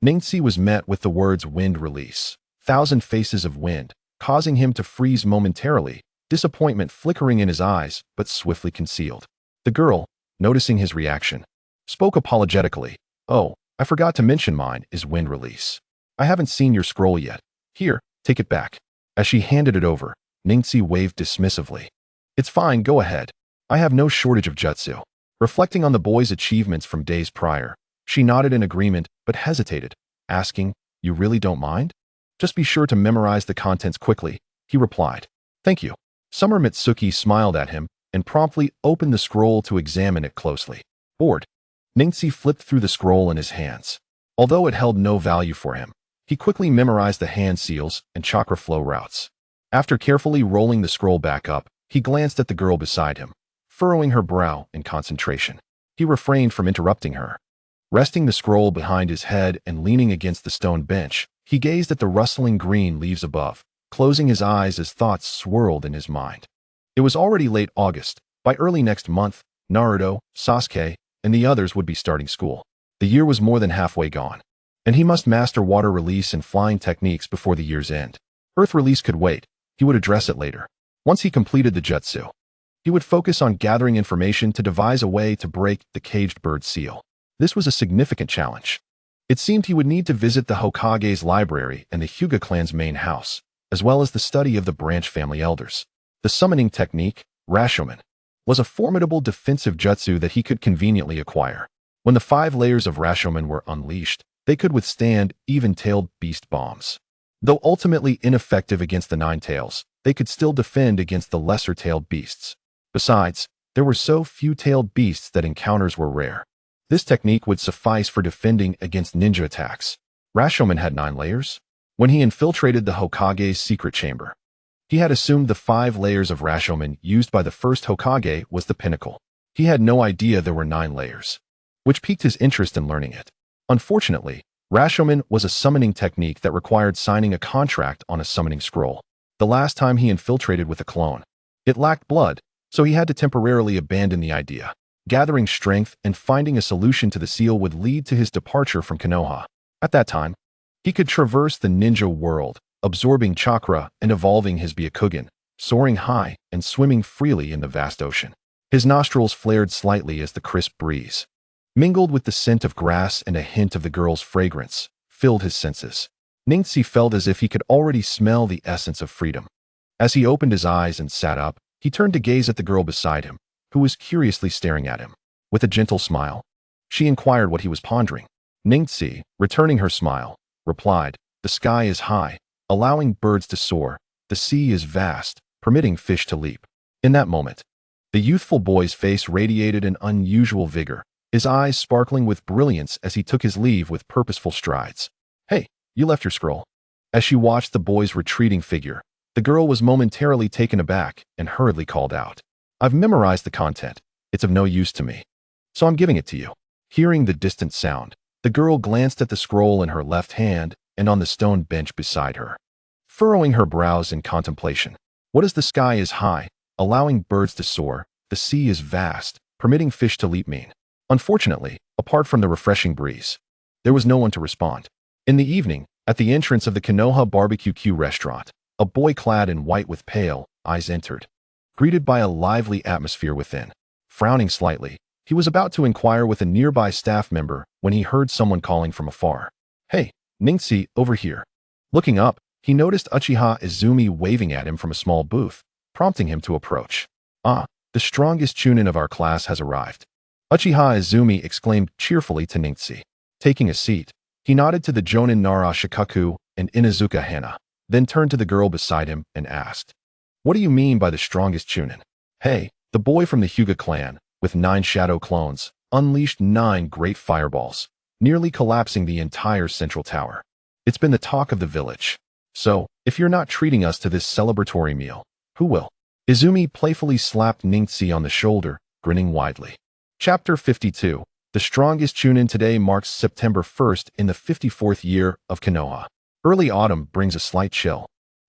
Neji was met with the words wind release, 1,000 faces of wind, causing him to freeze momentarily, disappointment flickering in his eyes but swiftly concealed. The girl, noticing his reaction, spoke apologetically. Oh, I forgot to mention mine is wind release. I haven't seen your scroll yet. Here, take it back. As she handed it over, Neji waved dismissively. It's fine, go ahead. I have no shortage of jutsu. Reflecting on the boy's achievements from days prior, she nodded in agreement but hesitated, asking, you really don't mind? Just be sure to memorize the contents quickly, he replied. Thank you. Summer Mitsuki smiled at him and promptly opened the scroll to examine it closely. Bored, Neji flipped through the scroll in his hands. Although it held no value for him, he quickly memorized the hand seals and chakra flow routes. After carefully rolling the scroll back up, he glanced at the girl beside him, furrowing her brow in concentration. He refrained from interrupting her. Resting the scroll behind his head and leaning against the stone bench, he gazed at the rustling green leaves above, closing his eyes as thoughts swirled in his mind. It was already late August. By early next month, Naruto, Sasuke, and the others would be starting school. The year was more than halfway gone, and he must master water release and flying techniques before the year's end. Earth release could wait. He would address it later. Once he completed the jutsu, he would focus on gathering information to devise a way to break the caged bird seal. This was a significant challenge. It seemed he would need to visit the Hokage's library and the Hyuga clan's main house, as well as the study of the branch family elders. The summoning technique, Rashomon, was a formidable defensive jutsu that he could conveniently acquire. When the 5 layers of Rashomon were unleashed, they could withstand even-tailed beast bombs. Though ultimately ineffective against the 9 tails, they could still defend against the lesser-tailed beasts. Besides, there were so few tailed beasts that encounters were rare. This technique would suffice for defending against ninja attacks. Rashomon had 9 layers. When he infiltrated the Hokage's secret chamber, he had assumed the 5 layers of Rashomon used by the first Hokage was the pinnacle. He had no idea there were 9 layers, which piqued his interest in learning it. Unfortunately, Rashomon was a summoning technique that required signing a contract on a summoning scroll. The last time he infiltrated with a clone, it lacked blood, so he had to temporarily abandon the idea. Gathering strength and finding a solution to the seal would lead to his departure from Konoha. At that time, He could traverse the ninja world, absorbing chakra and evolving his Byakugan, soaring high and swimming freely in the vast ocean. His nostrils flared slightly as the crisp breeze, mingled with the scent of grass and a hint of the girl's fragrance, filled his senses. Ningxi felt as if he could already smell the essence of freedom. As he opened his eyes and sat up, he turned to gaze at the girl beside him, who was curiously staring at him. With a gentle smile, she inquired what he was pondering. Ningxi, returning her smile, replied, "The sky is high, allowing birds to soar. The sea is vast, permitting fish to leap." In that moment, the youthful boy's face radiated an unusual vigor, his eyes sparkling with brilliance as he took his leave with purposeful strides. "Hey, you left your scroll." As she watched the boy's retreating figure, the girl was momentarily taken aback and hurriedly called out, "I've memorized the content. It's of no use to me, so I'm giving it to you." Hearing the distant sound, the girl glanced at the scroll in her left hand and on the stone bench beside her, furrowing her brows in contemplation. What is "the sky is high, allowing birds to soar, the sea is vast, permitting fish to leap" mean? Unfortunately, apart from the refreshing breeze, there was no one to respond. In the evening, at the entrance of the Konoha Barbecue restaurant, a boy clad in white with pale eyes entered, greeted by a lively atmosphere within. Frowning slightly, he was about to inquire with a nearby staff member when he heard someone calling from afar. "Hey, Ningxi, over here." Looking up, he noticed Uchiha Izumi waving at him from a small booth, prompting him to approach. "Ah, the strongest chunin of our class has arrived," Uchiha Izumi exclaimed cheerfully to Ningxi. Taking a seat, he nodded to the Jonin Nara Shikaku and Inuzuka Hana, then turned to the girl beside him and asked, "What do you mean by the strongest chunin?" "Hey, the boy from the Hyuga clan, with 9 shadow clones, unleashed 9 great fireballs, nearly collapsing the entire central tower. It's been the talk of the village. So, if you're not treating us to this celebratory meal, who will?" Izumi playfully slapped Ningxi on the shoulder, grinning widely. Chapter 52. The strongest chunin. Today marks September 1st in the 54th year of Konoha. Early autumn brings a slight chill,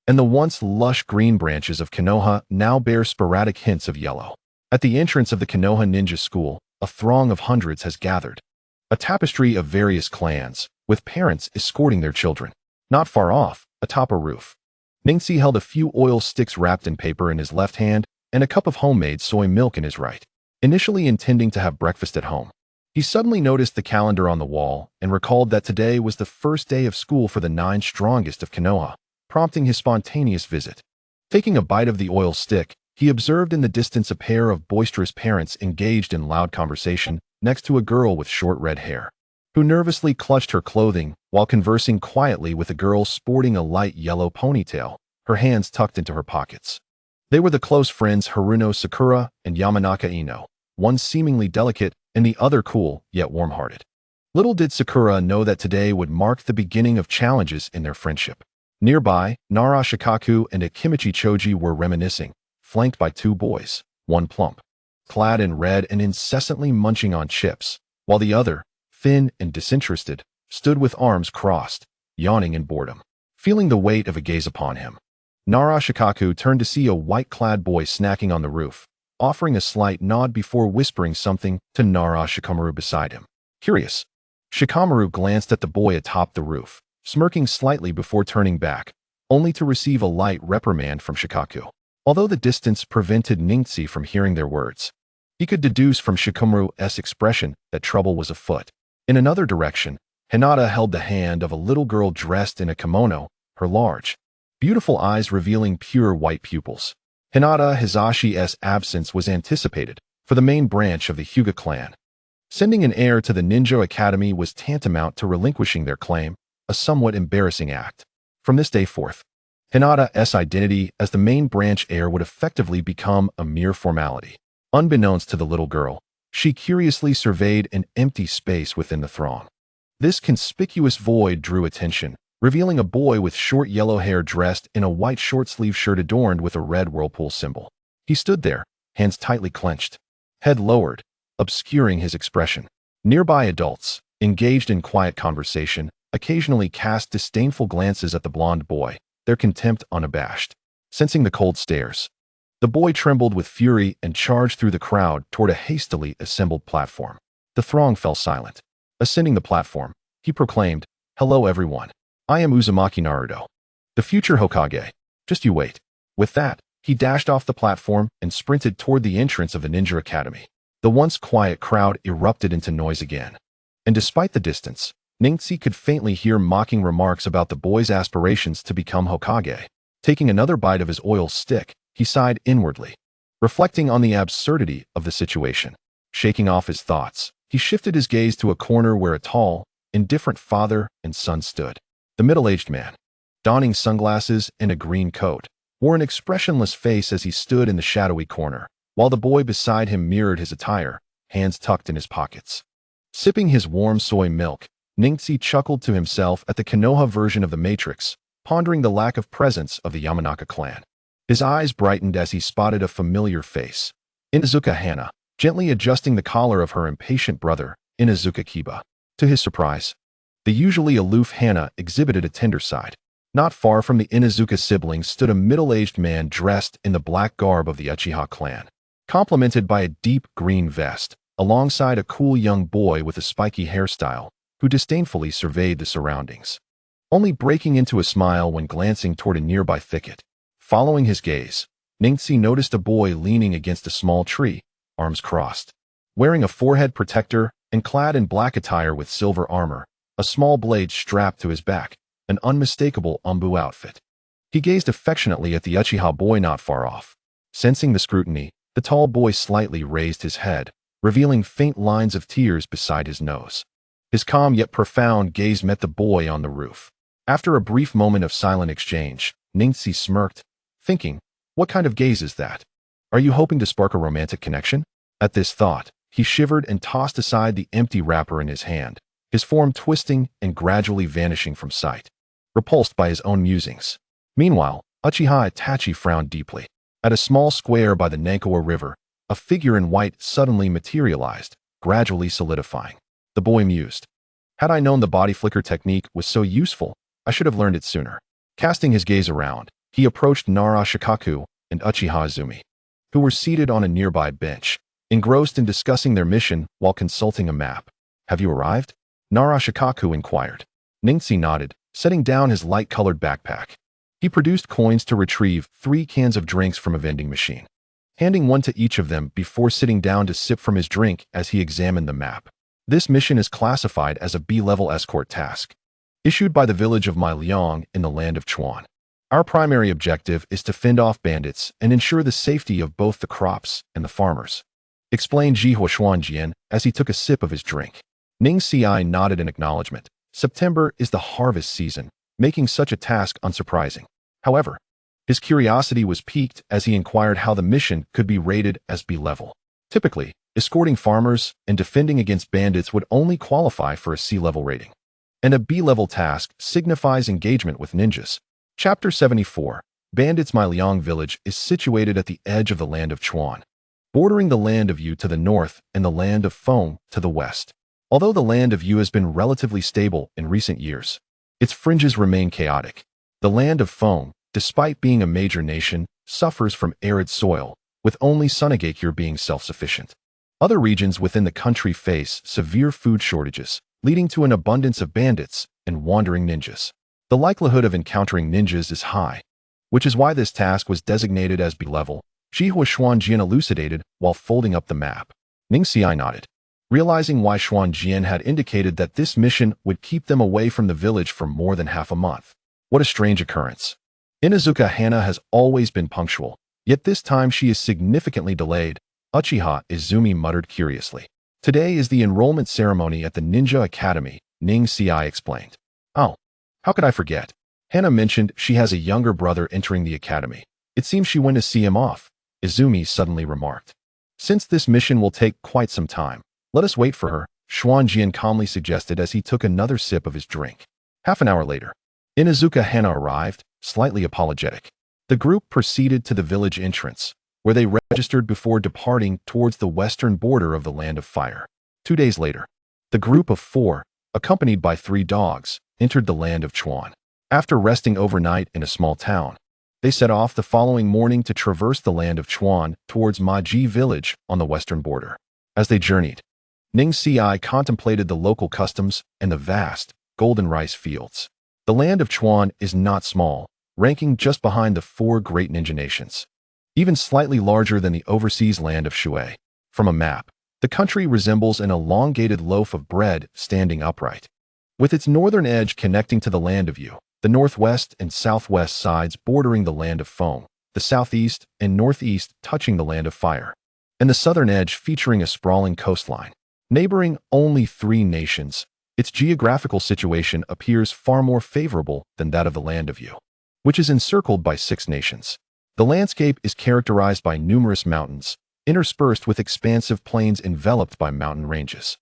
and the once lush green branches of Konoha now bear sporadic hints of yellow. At the entrance of the Konoha Ninja School, a throng of hundreds has gathered. A tapestry of various clans, with parents escorting their children. Not far off, atop a roof, Ningxi held a few oil sticks wrapped in paper in his left hand and a cup of homemade soy milk in his right. Initially intending to have breakfast at home, he suddenly noticed the calendar on the wall and recalled that today was the first day of school for the 9 strongest of Konoha, prompting his spontaneous visit. Taking a bite of the oil stick, he observed in the distance a pair of boisterous parents engaged in loud conversation next to a girl with short red hair, who nervously clutched her clothing while conversing quietly with a girl sporting a light yellow ponytail, her hands tucked into her pockets. They were the close friends Haruno Sakura and Yamanaka Ino, one seemingly delicate and the other cool yet warm-hearted. Little did Sakura know that today would mark the beginning of challenges in their friendship. Nearby, Nara Shikaku and Akimichi Choji were reminiscing, flanked by 2 boys, one plump, clad in red and incessantly munching on chips, while the other, thin and disinterested, stood with arms crossed, yawning in boredom. Feeling the weight of a gaze upon him, Nara Shikaku turned to see a white-clad boy snacking on the roof, offering a slight nod before whispering something to Nara Shikamaru beside him. Curious, Shikamaru glanced at the boy atop the roof, smirking slightly before turning back, only to receive a light reprimand from Shikaku. Although the distance prevented Ningxi from hearing their words, he could deduce from Shikamaru's expression that trouble was afoot. In another direction, Hinata held the hand of a little girl dressed in a kimono, her large, beautiful eyes revealing pure white pupils. Hinata Hizashi's absence was anticipated for the main branch of the Hyuga clan. Sending an heir to the Ninja Academy was tantamount to relinquishing their claim, a somewhat embarrassing act. From this day forth, Hinata's identity as the main branch heir would effectively become a mere formality. Unbeknownst to the little girl, she curiously surveyed an empty space within the throng. This conspicuous void drew attention, revealing a boy with short yellow hair dressed in a white short-sleeve shirt adorned with a red whirlpool symbol. He stood there, hands tightly clenched, head lowered, obscuring his expression. Nearby adults, engaged in quiet conversation, occasionally cast disdainful glances at the blond boy, their contempt unabashed. Sensing the cold stares, the boy trembled with fury and charged through the crowd toward a hastily assembled platform. The throng fell silent. Ascending the platform, he proclaimed, "Hello everyone. I am Uzumaki Naruto, the future Hokage. Just you wait. With that, he dashed off the platform and sprinted toward the entrance of the Ninja Academy. The once quiet crowd erupted into noise again. And despite the distance, Ningxi could faintly hear mocking remarks about the boy's aspirations to become Hokage. Taking another bite of his oil stick, he sighed inwardly, reflecting on the absurdity of the situation. Shaking off his thoughts, he shifted his gaze to a corner where a tall, indifferent father and son stood. The middle-aged man, donning sunglasses and a green coat, wore an expressionless face as he stood in the shadowy corner, while the boy beside him mirrored his attire, hands tucked in his pockets. Sipping his warm soy milk, Ningxi chuckled to himself at the Konoha version of the Matrix, pondering the lack of presence of the Yamanaka clan. His eyes brightened as he spotted a familiar face. Inuzuka Hana, gently adjusting the collar of her impatient brother, Inuzuka Kiba. To his surprise, the usually aloof Hana exhibited a tender side. Not far from the Inuzuka siblings stood a middle-aged man dressed in the black garb of the Uchiha clan, complemented by a deep green vest, alongside a cool young boy with a spiky hairstyle, who disdainfully surveyed the surroundings, only breaking into a smile when glancing toward a nearby thicket. Following his gaze, Ningxi noticed a boy leaning against a small tree, arms crossed. Wearing a forehead protector and clad in black attire with silver armor, a small blade strapped to his back, an unmistakable Umbu outfit. He gazed affectionately at the Uchiha boy not far off. Sensing the scrutiny, the tall boy slightly raised his head, revealing faint lines of tears beside his nose. His calm yet profound gaze met the boy on the roof. After a brief moment of silent exchange, Ningxi smirked, thinking, what kind of gaze is that? Are you hoping to spark a romantic connection? At this thought, he shivered and tossed aside the empty wrapper in his hand, his form twisting and gradually vanishing from sight, repulsed by his own musings. Meanwhile, Uchiha Itachi frowned deeply. At a small square by the Nankawa River, a figure in white suddenly materialized, gradually solidifying. The boy mused. Had I known the body flicker technique was so useful, I should have learned it sooner. Casting his gaze around, he approached Nara Shikaku and Uchiha Izumi, who were seated on a nearby bench, engrossed in discussing their mission while consulting a map. Have you arrived? Nara Shikaku inquired. Ningxi nodded, setting down his light-colored backpack. He produced coins to retrieve 3 cans of drinks from a vending machine, handing one to each of them before sitting down to sip from his drink as he examined the map. This mission is classified as a B-level escort task, issued by the village of Mailiang in the land of Chuan. Our primary objective is to fend off bandits and ensure the safety of both the crops and the farmers, explained Jihua Xuanjian as he took a sip of his drink. Ningxi nodded in acknowledgement. September is the harvest season, making such a task unsurprising. However, his curiosity was piqued as he inquired how the mission could be rated as B-level. Typically, escorting farmers and defending against bandits would only qualify for a C-level rating, and a B-level task signifies engagement with ninjas. Chapter 74, Bandits. Mailiang village is situated at the edge of the land of Chuan, bordering the land of Yu to the north and the land of Feng to the west. Although the land of Yu has been relatively stable in recent years, its fringes remain chaotic. The land of Feng, despite being a major nation, suffers from arid soil, with only Sunagakure being self-sufficient. Other regions within the country face severe food shortages, leading to an abundance of bandits and wandering ninjas. The likelihood of encountering ninjas is high, which is why this task was designated as B-level, Jihua Xuanjian elucidated while folding up the map. Ningxi nodded, realizing why Xuanjian had indicated that this mission would keep them away from the village for more than half a month. What a strange occurrence. Inuzuka Hana has always been punctual, yet this time she is significantly delayed, Uchiha Izumi muttered curiously. Today is the enrollment ceremony at the Ninja Academy, Ningxi explained. Oh, how could I forget? Hana mentioned she has a younger brother entering the academy. It seems she went to see him off, Izumi suddenly remarked. Since this mission will take quite some time, let us wait for her, Xuanjian calmly suggested as he took another sip of his drink. Half an hour later, Inuzuka Hana arrived, slightly apologetic. The group proceeded to the village entrance, where they registered before departing towards the western border of the Land of Fire. 2 days later, the group of 4, accompanied by 3 dogs, entered the land of Chuan. After resting overnight in a small town, they set off the following morning to traverse the land of Chuan towards Maji village on the western border. As they journeyed, Ningxi contemplated the local customs and the vast, golden rice fields. The land of Chuan is not small, ranking just behind the 4 great ninja nations. Even slightly larger than the overseas land of Shui. From a map, the country resembles an elongated loaf of bread standing upright. With its northern edge connecting to the land of Yu, the northwest and southwest sides bordering the land of Foam, the southeast and northeast touching the land of Fire, and the southern edge featuring a sprawling coastline. Neighboring only 3 nations, its geographical situation appears far more favorable than that of the land of Yu, which is encircled by 6 nations. The landscape is characterized by numerous mountains, interspersed with expansive plains enveloped by mountain ranges.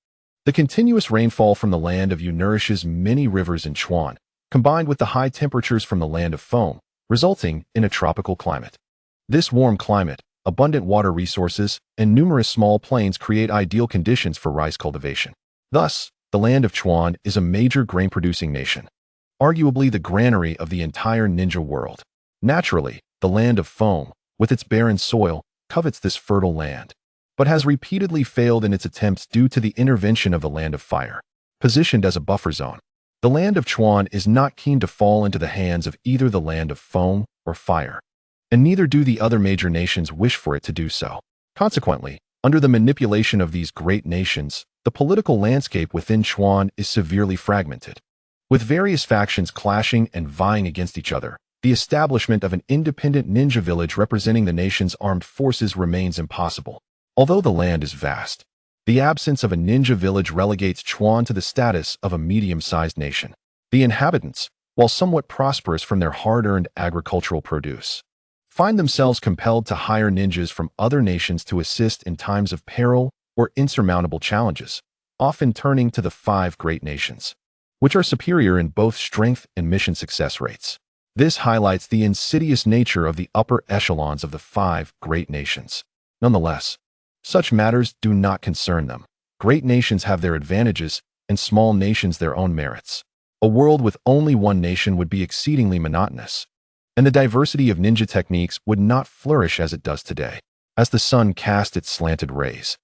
The continuous rainfall from the land of Yu nourishes many rivers in Chuan, combined with the high temperatures from the land of Foam, resulting in a tropical climate. This warm climate, abundant water resources, and numerous small plains create ideal conditions for rice cultivation. Thus, the land of Chuan is a major grain-producing nation, arguably the granary of the entire ninja world. Naturally, the land of Foam, with its barren soil, covets this fertile land, but has repeatedly failed in its attempts due to the intervention of the land of Fire. Positioned as a buffer zone, the land of Chuan is not keen to fall into the hands of either the land of Foam or Fire, and neither do the other major nations wish for it to do so. Consequently, under the manipulation of these great nations, the political landscape within Chuan is severely fragmented. With various factions clashing and vying against each other, the establishment of an independent ninja village representing the nation's armed forces remains impossible. Although the land is vast, the absence of a ninja village relegates Chuan to the status of a medium-sized nation. The inhabitants, while somewhat prosperous from their hard-earned agricultural produce, find themselves compelled to hire ninjas from other nations to assist in times of peril or insurmountable challenges, often turning to the 5 great nations, which are superior in both strength and mission success rates. This highlights the insidious nature of the upper echelons of the 5 great nations. Nonetheless, such matters do not concern them. Great nations have their advantages, and small nations their own merits. A world with only one nation would be exceedingly monotonous, and the diversity of ninja techniques would not flourish as it does today. As the sun cast its slanted rays,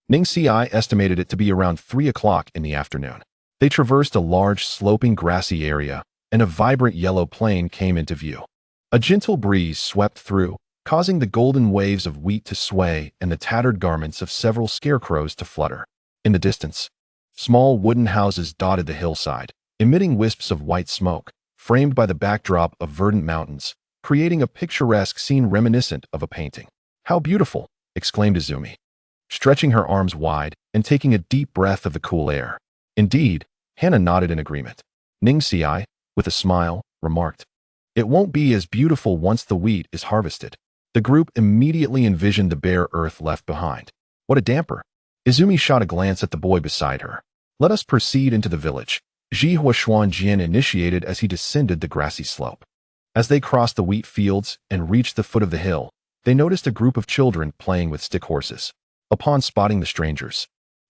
Ningxi estimated it to be around 3 o'clock in the afternoon. They traversed a large sloping grassy area, and a vibrant yellow plain came into view. A gentle breeze swept through, causing the golden waves of wheat to sway and the tattered garments of several scarecrows to flutter. In the distance, small wooden houses dotted the hillside, emitting wisps of white smoke, framed by the backdrop of verdant mountains, creating a picturesque scene reminiscent of a painting. "How beautiful!" exclaimed Izumi, stretching her arms wide and taking a deep breath of the cool air. Indeed, Hannah nodded in agreement. Ningxi, with a smile, remarked, "It won't be as beautiful once the wheat is harvested." The group immediately envisioned the bare earth left behind. What a damper! Izumi shot a glance at the boy beside her. "Let us proceed into the village," Ji Huashuanjian initiated as he descended the grassy slope. As they crossed the wheat fields and reached the foot of the hill, they noticed a group of children playing with stick horses. Upon spotting the strangers,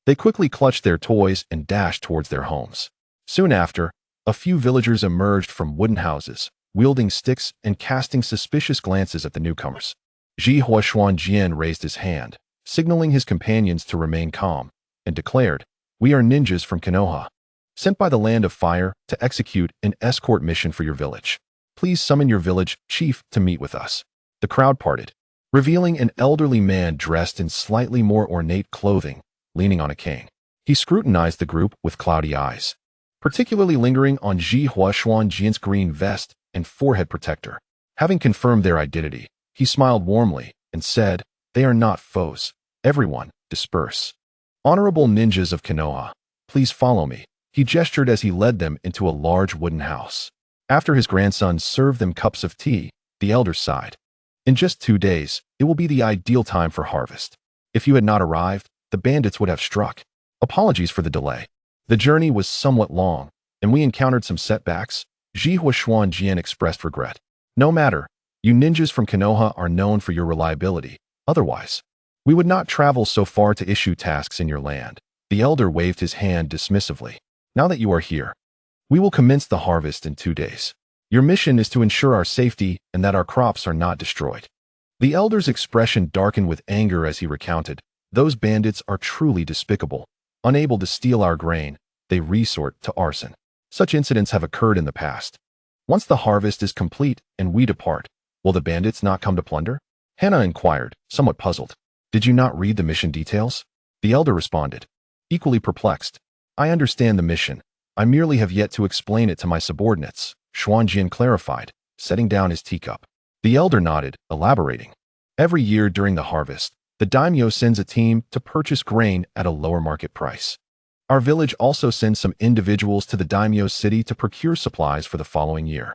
they quickly clutched their toys and dashed towards their homes. Soon after, a few villagers emerged from wooden houses, wielding sticks and casting suspicious glances at the newcomers. Ji Huashuanjian raised his hand, signaling his companions to remain calm, and declared, "We are ninjas from Konoha, sent by the land of Fire to execute an escort mission for your village. Please summon your village chief to meet with us." The crowd parted, revealing an elderly man dressed in slightly more ornate clothing, leaning on a cane. He scrutinized the group with cloudy eyes, particularly lingering on Ji Huashuanjian's green vest and forehead protector. Having confirmed their identity, he smiled warmly and said, "They are not foes. Everyone, disperse. Honorable ninjas of Konoha, please follow me." He gestured as he led them into a large wooden house. After his grandson served them cups of tea, the elder sighed. "In just 2 days, it will be the ideal time for harvest. If you had not arrived, the bandits would have struck. Apologies for the delay. The journey was somewhat long, and we encountered some setbacks." Ji Huashuanjian expressed regret. "No matter, you ninjas from Konoha are known for your reliability. Otherwise, we would not travel so far to issue tasks in your land." The elder waved his hand dismissively. "Now that you are here, we will commence the harvest in 2 days. Your mission is to ensure our safety and that our crops are not destroyed." The elder's expression darkened with anger as he recounted, "Those bandits are truly despicable. Unable to steal our grain, they resort to arson. Such incidents have occurred in the past. Once the harvest is complete and we depart, will the bandits not come to plunder? Hannah inquired, somewhat puzzled. Did you not read the mission details? The elder responded, equally perplexed. I understand the mission. I merely have yet to explain it to my subordinates, Xuanjian clarified, setting down his teacup. The elder nodded, elaborating. Every year during the harvest, the daimyo sends a team to purchase grain at a lower market price. Our village also sends some individuals to the daimyo's city to procure supplies for the following year.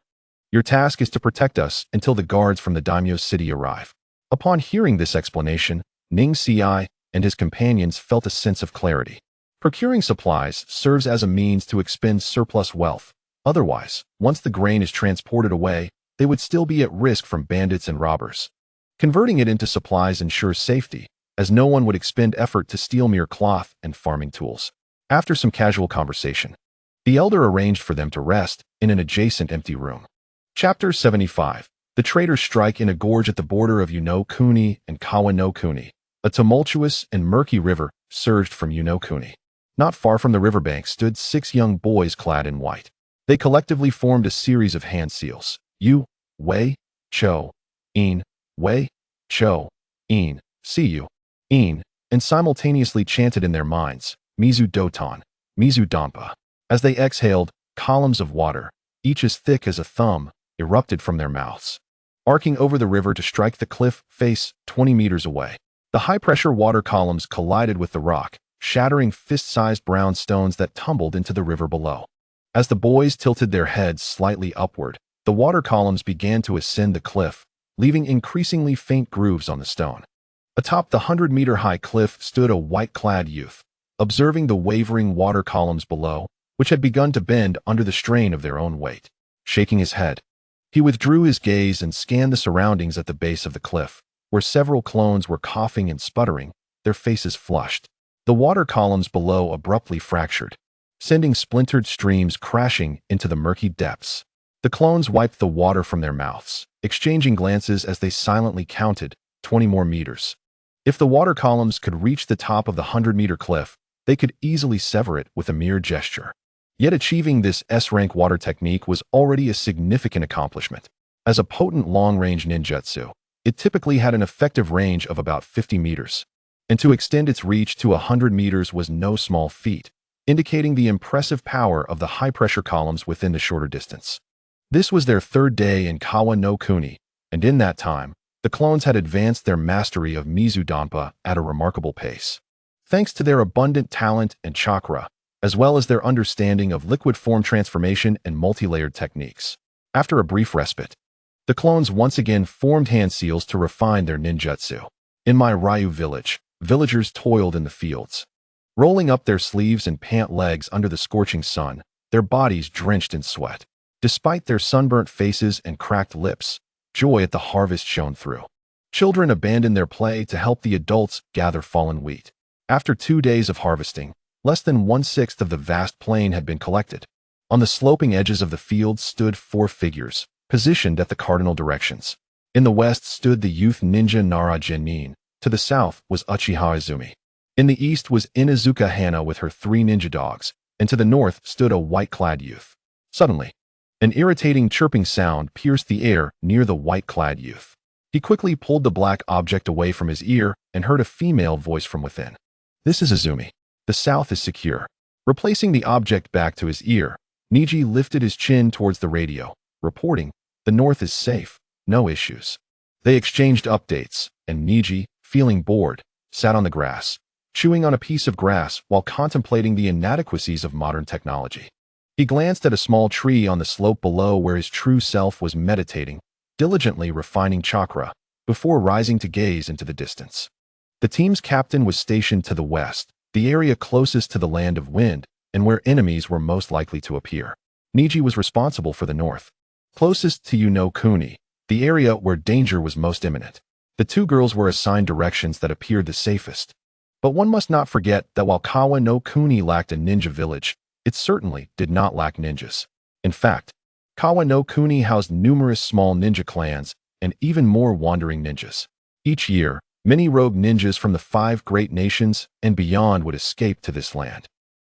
Your task is to protect us until the guards from the daimyo's city arrive. Upon hearing this explanation, Ning Ci and his companions felt a sense of clarity. Procuring supplies serves as a means to expend surplus wealth. Otherwise, once the grain is transported away, they would still be at risk from bandits and robbers. Converting it into supplies ensures safety, as no one would expend effort to steal mere cloth and farming tools. After some casual conversation, the elder arranged for them to rest in an adjacent empty room. Chapter 75. The traders strike in a gorge at the border of Kuni and Kuni. A tumultuous and murky river surged from Kuni. Not far from the riverbank stood 6 young boys clad in white. They collectively formed a series of hand seals. Yu, Wei, Cho, In, Wei, Cho, In, see you, In, and simultaneously chanted in their minds, Mizu Doton, Mizu Dampa. As they exhaled, columns of water, each as thick as a thumb, erupted from their mouths, arcing over the river to strike the cliff face 20 meters away. The high-pressure water columns collided with the rock, shattering fist-sized brown stones that tumbled into the river below. As the boys tilted their heads slightly upward, the water columns began to ascend the cliff, leaving increasingly faint grooves on the stone. Atop the 100-meter-high cliff stood a white-clad youth, observing the wavering water columns below, which had begun to bend under the strain of their own weight. Shaking his head, he withdrew his gaze and scanned the surroundings at the base of the cliff, where several clones were coughing and sputtering, their faces flushed. The water columns below abruptly fractured, sending splintered streams crashing into the murky depths. The clones wiped the water from their mouths, exchanging glances as they silently counted 20 more meters. If the water columns could reach the top of the 100-meter cliff, they could easily sever it with a mere gesture. Yet achieving this S-rank water technique was already a significant accomplishment. As a potent long-range ninjutsu, it typically had an effective range of about 50 meters. And to extend its reach to 100 meters was no small feat, indicating the impressive power of the high-pressure columns within the shorter distance. This was their 3rd day in Kuni, and in that time, the clones had advanced their mastery of Mizu Dampa at a remarkable pace. Thanks to their abundant talent and chakra, as well as their understanding of liquid form transformation and multi-layered techniques. After a brief respite, the clones once again formed hand seals to refine their ninjutsu. In my Ryu village, villagers toiled in the fields, rolling up their sleeves and pant legs under the scorching sun, their bodies drenched in sweat. Despite their sunburnt faces and cracked lips, joy at the harvest shone through. Children abandoned their play to help the adults gather fallen wheat. After 2 days of harvesting, less than 1/6 of the vast plain had been collected. On the sloping edges of the fields stood 4 figures, positioned at the cardinal directions. In the west stood the youth ninja Nara Genin. To the south was Uchiha Izumi. In the east was Inuzuka Hana with her 3 ninja dogs, and to the north stood a white-clad youth. Suddenly, an irritating chirping sound pierced the air near the white-clad youth. He quickly pulled the black object away from his ear and heard a female voice from within. This is Izumi. The south is secure. Replacing the object back to his ear, Neji lifted his chin towards the radio, reporting, the north is safe, no issues. They exchanged updates, and Neji, feeling bored, sat on the grass, chewing on a piece of grass while contemplating the inadequacies of modern technology. He glanced at a small tree on the slope below where his true self was meditating, diligently refining chakra, before rising to gaze into the distance. The team's captain was stationed to the west, the area closest to the land of wind, and where enemies were most likely to appear. Neji was responsible for the north, closest to Kuni, the area where danger was most imminent. The 2 girls were assigned directions that appeared the safest. But one must not forget that while Kuni lacked a ninja village, it certainly did not lack ninjas. In fact, Kuni housed numerous small ninja clans and even more wandering ninjas. Each year, many rogue ninjas from the 5 great nations and beyond would escape to this land,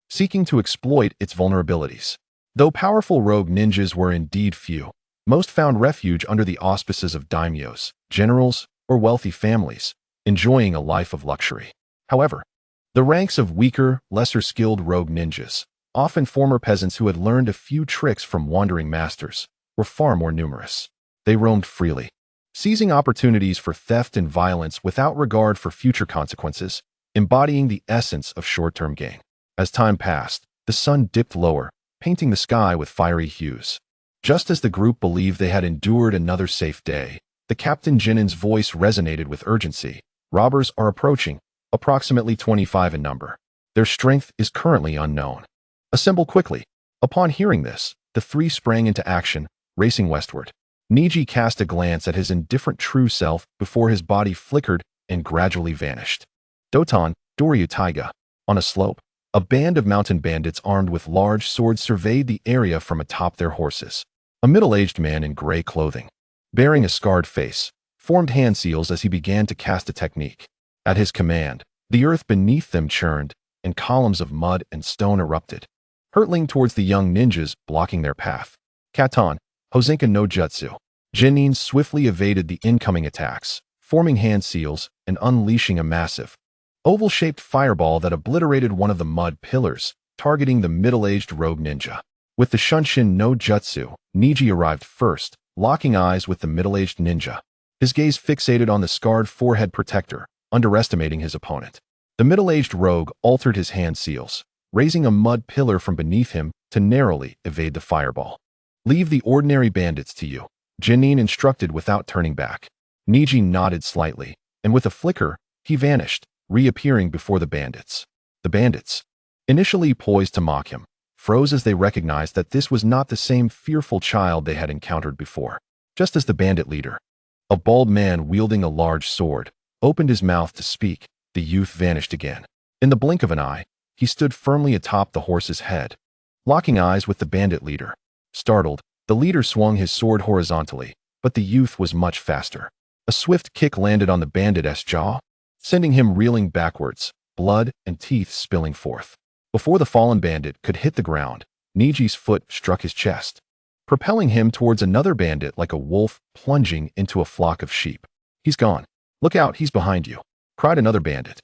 seeking to exploit its vulnerabilities. Though powerful rogue ninjas were indeed few, most found refuge under the auspices of daimyos, generals, or wealthy families, enjoying a life of luxury. However, the ranks of weaker, lesser skilled rogue ninjas, often former peasants who had learned a few tricks from wandering masters, were far more numerous. They roamed freely, seizing opportunities for theft and violence without regard for future consequences, embodying the essence of short-term gain. As time passed, the sun dipped lower, painting the sky with fiery hues. Just as the group believed they had endured another safe day, the Captain Jinin's voice resonated with urgency. Robbers are approaching, approximately 25 in number. Their strength is currently unknown. Assemble quickly. Upon hearing this, the three sprang into action, racing westward. Neji cast a glance at his indifferent true self before his body flickered and gradually vanished. Doton, Doryu Taiga. On a slope, a band of mountain bandits armed with large swords surveyed the area from atop their horses. A middle-aged man in gray clothing, bearing a scarred face, formed hand seals as he began to cast a technique. At his command, the earth beneath them churned, and columns of mud and stone erupted, hurtling towards the young ninjas, blocking their path. Katon, Hosenka no Jutsu. Jinin swiftly evaded the incoming attacks, forming hand seals and unleashing a massive, oval-shaped fireball that obliterated one of the mud pillars, targeting the middle-aged rogue ninja. With the Shunshin no Jutsu, Neji arrived first, locking eyes with the middle-aged ninja. His gaze fixated on the scarred forehead protector, underestimating his opponent. The middle-aged rogue altered his hand seals, raising a mud pillar from beneath him to narrowly evade the fireball. Leave the ordinary bandits to you, Jinin instructed without turning back. Neji nodded slightly, and with a flicker, he vanished, reappearing before the bandits. The bandits, initially poised to mock him, froze as they recognized that this was not the same fearful child they had encountered before. Just as the bandit leader, a bald man wielding a large sword, opened his mouth to speak, the youth vanished again. In the blink of an eye, he stood firmly atop the horse's head, locking eyes with the bandit leader. Startled, the leader swung his sword horizontally, but the youth was much faster. A swift kick landed on the bandit's jaw, sending him reeling backwards, blood and teeth spilling forth. Before the fallen bandit could hit the ground, Neji's foot struck his chest, propelling him towards another bandit like a wolf plunging into a flock of sheep. "He's gone. Look out, he's behind you," cried another bandit,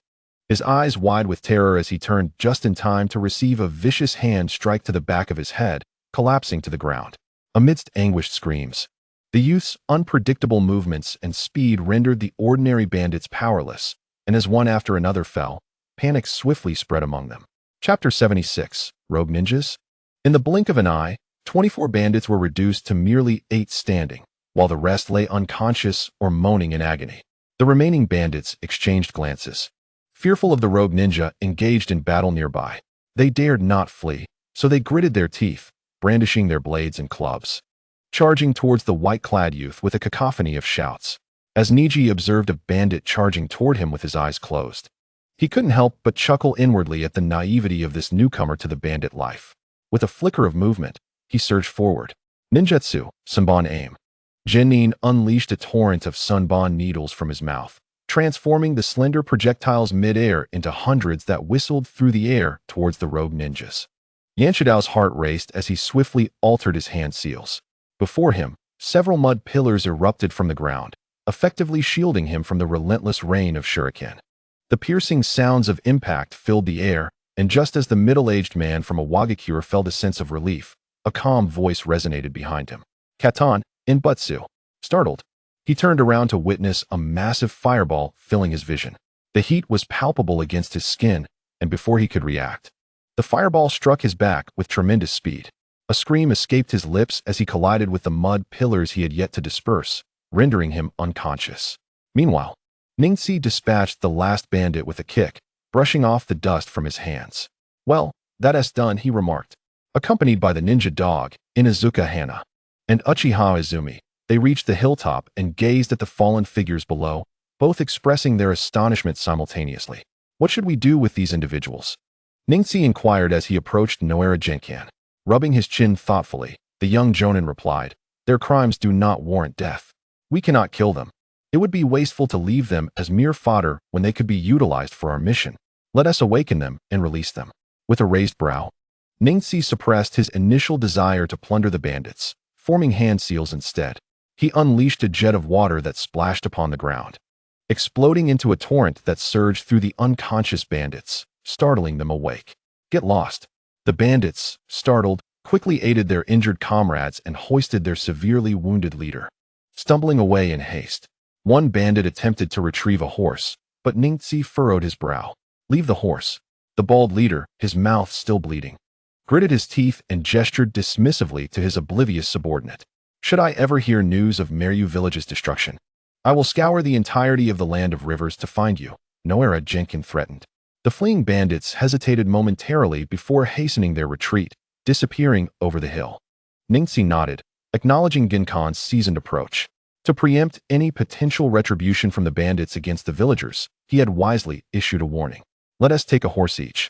his eyes wide with terror as he turned just in time to receive a vicious hand strike to the back of his head, collapsing to the ground. Amidst anguished screams, the youth's unpredictable movements and speed rendered the ordinary bandits powerless, and as one after another fell, panic swiftly spread among them. Chapter 76. Rogue Ninjas. In the blink of an eye, 24 bandits were reduced to merely 8 standing, while the rest lay unconscious or moaning in agony. The remaining bandits exchanged glances, fearful of the rogue ninja engaged in battle nearby. They dared not flee, so they gritted their teeth, brandishing their blades and clubs, charging towards the white-clad youth with a cacophony of shouts. As Neji observed a bandit charging toward him with his eyes closed, he couldn't help but chuckle inwardly at the naivety of this newcomer to the bandit life. With a flicker of movement, he surged forward. Ninjutsu, Sunban aim. Jinin unleashed a torrent of Sunban needles from his mouth, transforming the slender projectiles mid-air into hundreds that whistled through the air towards the rogue ninjas. Yanshidao's heart raced as he swiftly altered his hand seals. Before him, several mud pillars erupted from the ground, effectively shielding him from the relentless rain of shuriken. The piercing sounds of impact filled the air, and just as the middle-aged man from a Wagakure felt a sense of relief, a calm voice resonated behind him. "Katon, in Butsu." Startled, he turned around to witness a massive fireball filling his vision. The heat was palpable against his skin, and before he could react, the fireball struck his back with tremendous speed. A scream escaped his lips as he collided with the mud pillars he had yet to disperse, rendering him unconscious. Meanwhile, Ningxi dispatched the last bandit with a kick, brushing off the dust from his hands. "Well, that's done," he remarked. Accompanied by the ninja dog, Inuzuka Hana, and Uchiha Izumi, they reached the hilltop and gazed at the fallen figures below, both expressing their astonishment simultaneously. "What should we do with these individuals?" Ningxi inquired as he approached Noera Genkan. Rubbing his chin thoughtfully, the young jonin replied, "Their crimes do not warrant death. We cannot kill them. It would be wasteful to leave them as mere fodder when they could be utilized for our mission. Let us awaken them and release them." With a raised brow, Ningxi suppressed his initial desire to plunder the bandits, forming hand seals instead. He unleashed a jet of water that splashed upon the ground, exploding into a torrent that surged through the unconscious bandits, startling them awake. Get lost. The bandits, startled, quickly aided their injured comrades and hoisted their severely wounded leader. Stumbling away in haste, one bandit attempted to retrieve a horse, but Ningxi furrowed his brow. Leave the horse. The bald leader, his mouth still bleeding, gritted his teeth and gestured dismissively to his oblivious subordinate. Should I ever hear news of Meryu village's destruction, I will scour the entirety of the land of rivers to find you, Noera Jenkin threatened. The fleeing bandits hesitated momentarily before hastening their retreat, disappearing over the hill. Ningxi nodded, acknowledging Ginkan's seasoned approach. To preempt any potential retribution from the bandits against the villagers, he had wisely issued a warning. Let us take a horse each.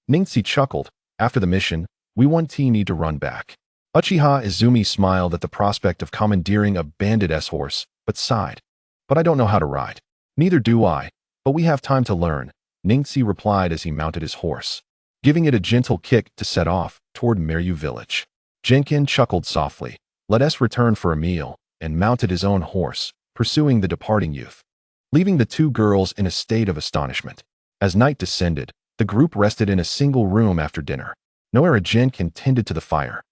Ningxi chuckled. After the mission, we one team need to run back. Uchiha Izumi smiled at the prospect of commandeering a bandit horse, but sighed. But I don't know how to ride. Neither do I, but we have time to learn, Ningxi replied as he mounted his horse, giving it a gentle kick to set off toward Meryu village. Jenkin chuckled softly. Let us return for a meal, and mounted his own horse, pursuing the departing youth, leaving the two girls in a state of astonishment. As night descended, the group rested in a single room after dinner. Noera Jenkin tended to the fire,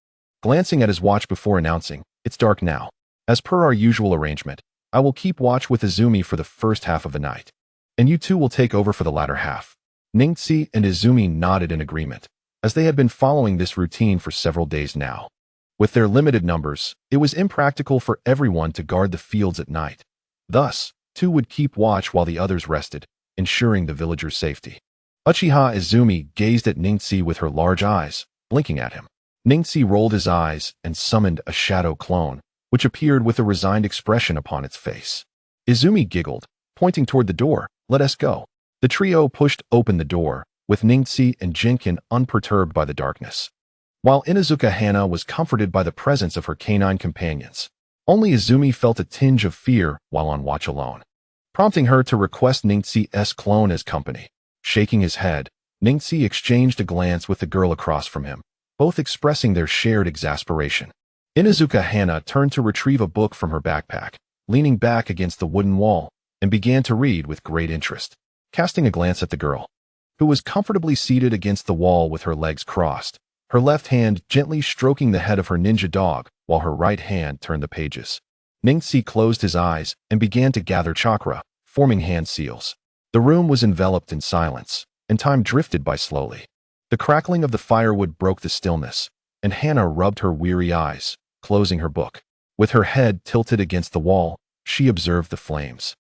glancing at his watch before announcing, "It's dark now. As per our usual arrangement, I will keep watch with Izumi for the first half of the night, and you two will take over for the latter half." Ningxi and Izumi nodded in agreement, as they had been following this routine for several days now. With their limited numbers, it was impractical for everyone to guard the fields at night. Thus, two would keep watch while the others rested, ensuring the villagers' safety. Uchiha Izumi gazed at Ningxi with her large eyes, blinking at him. Ningxi rolled his eyes and summoned a shadow clone, which appeared with a resigned expression upon its face. Izumi giggled, pointing toward the door. Let us go. The trio pushed open the door, with Ningxi and Jenkin unperturbed by the darkness, while Inuzuka Hana was comforted by the presence of her canine companions. Only Izumi felt a tinge of fear while on watch alone, prompting her to request Ningxi's clone as company. Shaking his head, Ningxi exchanged a glance with the girl across from him, both expressing their shared exasperation. Inuzuka Hana turned to retrieve a book from her backpack, leaning back against the wooden wall, and began to read with great interest, casting a glance at the girl, who was comfortably seated against the wall with her legs crossed, her left hand gently stroking the head of her ninja dog while her right hand turned the pages. Ningxi closed his eyes and began to gather chakra, forming hand seals. The room was enveloped in silence, and time drifted by slowly. The crackling of the firewood broke the stillness, and Hana rubbed her weary eyes, closing her book. With her head tilted against the wall, she observed the flames,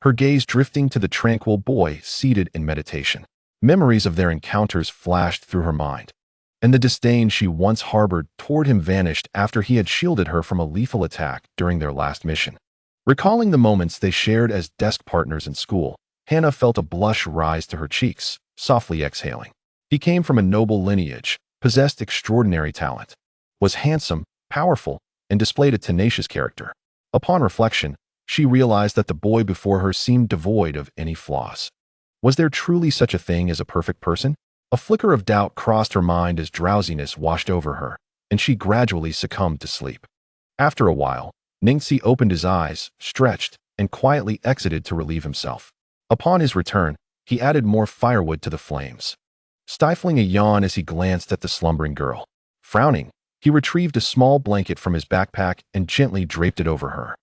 her gaze drifting to the tranquil boy seated in meditation. Memories of their encounters flashed through her mind, and the disdain she once harbored toward him vanished after he had shielded her from a lethal attack during their last mission. Recalling the moments they shared as desk partners in school, Hana felt a blush rise to her cheeks, softly exhaling. He came from a noble lineage, possessed extraordinary talent, was handsome, powerful, and displayed a tenacious character. Upon reflection, she realized that the boy before her seemed devoid of any flaws. Was there truly such a thing as a perfect person? A flicker of doubt crossed her mind as drowsiness washed over her, and she gradually succumbed to sleep. After a while, Ningxi opened his eyes, stretched, and quietly exited to relieve himself. Upon his return, he added more firewood to the flames, stifling a yawn as he glanced at the slumbering girl. Frowning, he retrieved a small blanket from his backpack and gently draped it over her.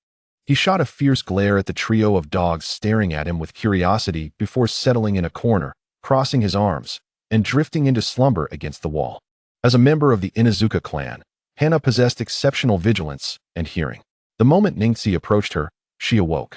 He shot a fierce glare at the trio of dogs staring at him with curiosity before settling in a corner, crossing his arms, and drifting into slumber against the wall. As a member of the Inuzuka clan, Hana possessed exceptional vigilance and hearing. The moment Ningxi approached her, she awoke,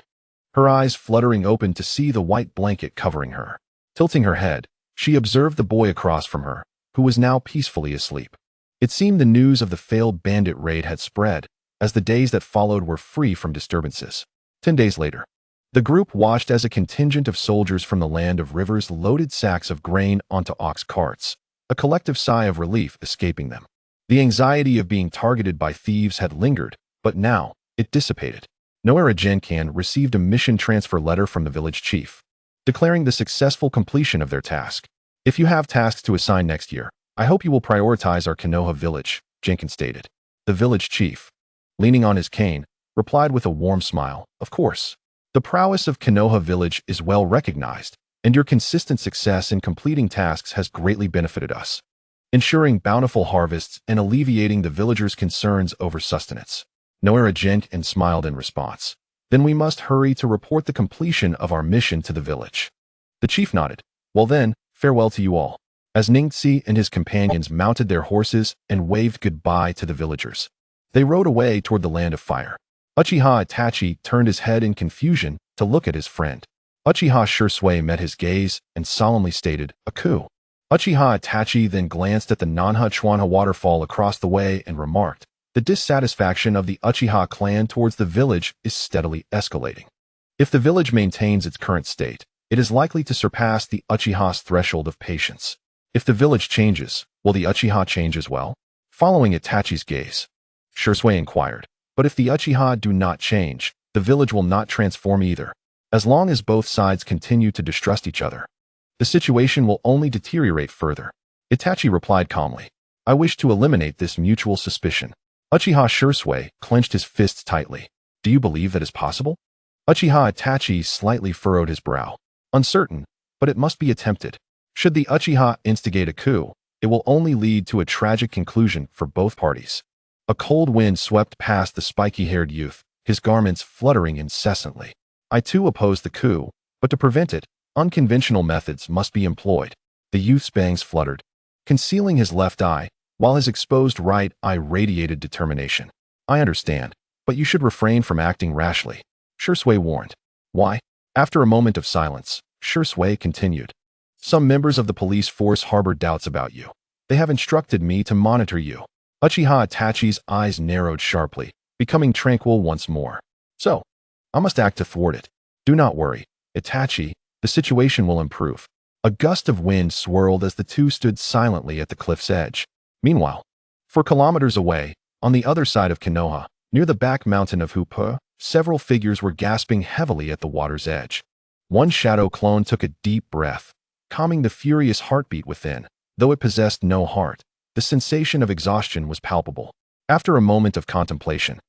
her eyes fluttering open to see the white blanket covering her. Tilting her head, she observed the boy across from her, who was now peacefully asleep. It seemed the news of the failed bandit raid had spread, as the days that followed were free from disturbances. 10 days later, the group watched as a contingent of soldiers from the land of rivers loaded sacks of grain onto ox carts, a collective sigh of relief escaping them. The anxiety of being targeted by thieves had lingered, but now, it dissipated. Noera Jenkin received a mission transfer letter from the village chief, declaring the successful completion of their task. If you have tasks to assign next year, I hope you will prioritize our Konoha village, Jenkins stated. The village chief, leaning on his cane, replied with a warm smile, of course. The prowess of Konoha village is well recognized, and your consistent success in completing tasks has greatly benefited us, ensuring bountiful harvests and alleviating the villagers' concerns over sustenance. Noera Jenkins smiled in response. Then we must hurry to report the completion of our mission to the village. The chief nodded. Well then, farewell to you all. As Ningxi and his companions mounted their horses and waved goodbye to the villagers, they rode away toward the land of fire. Uchiha Itachi turned his head in confusion to look at his friend. Uchiha Shursui met his gaze and solemnly stated, a coup. Uchiha Itachi then glanced at the Nanha Chuanha waterfall across the way and remarked, the dissatisfaction of the Uchiha clan towards the village is steadily escalating. If the village maintains its current state, it is likely to surpass the Uchiha's threshold of patience. If the village changes, will the Uchiha change as well? Following Itachi's gaze, Shursui inquired, but if the Uchiha do not change, the village will not transform either. As long as both sides continue to distrust each other, the situation will only deteriorate further. Itachi replied calmly, I wish to eliminate this mutual suspicion. Uchiha Shursui clenched his fists tightly. Do you believe that is possible? Uchiha Itachi slightly furrowed his brow. Uncertain, but it must be attempted. Should the Uchiha instigate a coup, it will only lead to a tragic conclusion for both parties. A cold wind swept past the spiky-haired youth, his garments fluttering incessantly. I too oppose the coup, but to prevent it, unconventional methods must be employed. The youth's bangs fluttered, concealing his left eye, while his exposed right eye radiated determination. I understand, but you should refrain from acting rashly, Shursui warned. Why? After a moment of silence, Shursui continued. Some members of the police force harbor doubts about you. They have instructed me to monitor you. Uchiha Itachi's eyes narrowed sharply, becoming tranquil once more. So, I must act to thwart it. Do not worry, Itachi, the situation will improve. A gust of wind swirled as the two stood silently at the cliff's edge. Meanwhile, 4 kilometers away, on the other side of Konoha, near the back mountain of Hupu, several figures were gasping heavily at the water's edge. One shadow clone took a deep breath, calming the furious heartbeat within. Though it possessed no heart, the sensation of exhaustion was palpable. After a moment of contemplation,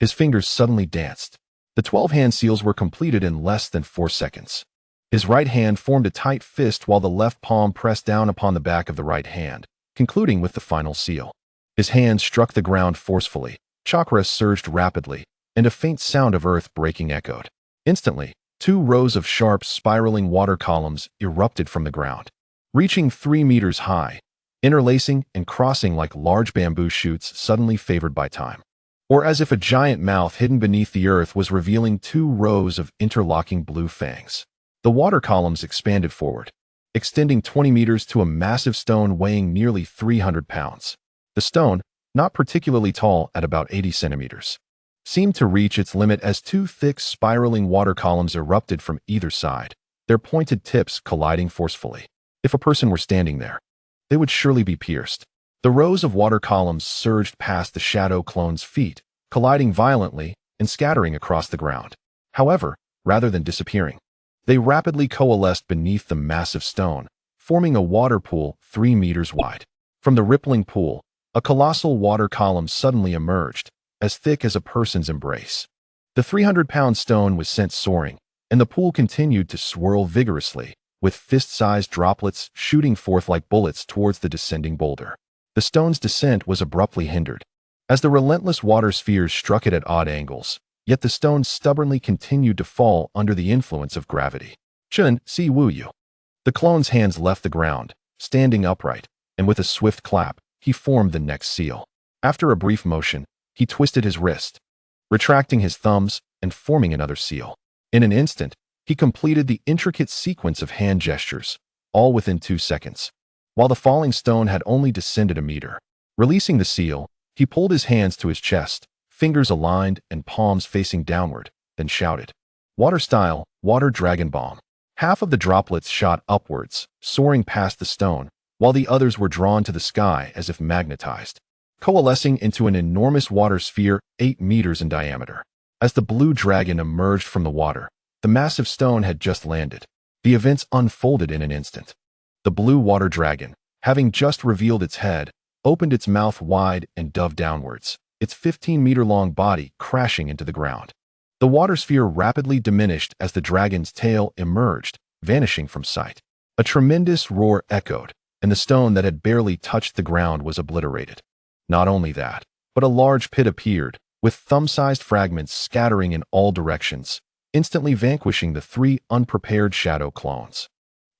his fingers suddenly danced. The 12 hand seals were completed in less than 4 seconds. His right hand formed a tight fist while the left palm pressed down upon the back of the right hand, concluding with the final seal. His hand struck the ground forcefully, chakra surged rapidly, and a faint sound of earth breaking echoed. Instantly, 2 rows of sharp, spiraling water columns erupted from the ground, reaching 3 meters high, interlacing and crossing like large bamboo shoots suddenly favored by time. Or as if a giant mouth hidden beneath the earth was revealing 2 rows of interlocking blue fangs. The water columns expanded forward, extending 20 meters to a massive stone weighing nearly 300 pounds. The stone, not particularly tall at about 80 centimeters, seemed to reach its limit as 2 thick spiraling water columns erupted from either side, their pointed tips colliding forcefully. If a person were standing there, they would surely be pierced. The rows of water columns surged past the shadow clone's feet, colliding violently and scattering across the ground. However, rather than disappearing, they rapidly coalesced beneath the massive stone, forming a water pool 3 meters wide. From the rippling pool, a colossal water column suddenly emerged, as thick as a person's embrace. The 300-pound stone was sent soaring, and the pool continued to swirl vigorously, with fist-sized droplets shooting forth like bullets towards the descending boulder. The stone's descent was abruptly hindered, as the relentless water spheres struck it at odd angles, yet the stone stubbornly continued to fall under the influence of gravity. Chun, si wu yu. The clone's hands left the ground, standing upright, and with a swift clap, he formed the next seal. After a brief motion, he twisted his wrist, retracting his thumbs and forming another seal. In an instant, he completed the intricate sequence of hand gestures, all within 2 seconds. While the falling stone had only descended a meter. Releasing the seal, he pulled his hands to his chest, fingers aligned and palms facing downward, then shouted, Water style, water dragon bomb. Half of the droplets shot upwards, soaring past the stone, while the others were drawn to the sky as if magnetized, coalescing into an enormous water sphere 8 meters in diameter. As the blue dragon emerged from the water, the massive stone had just landed. The events unfolded in an instant. The blue water dragon, having just revealed its head, opened its mouth wide and dove downwards, its 15-meter-long body crashing into the ground. The water sphere rapidly diminished as the dragon's tail emerged, vanishing from sight. A tremendous roar echoed, and the stone that had barely touched the ground was obliterated. Not only that, but a large pit appeared, with thumb-sized fragments scattering in all directions, instantly vanquishing the 3 unprepared shadow clones.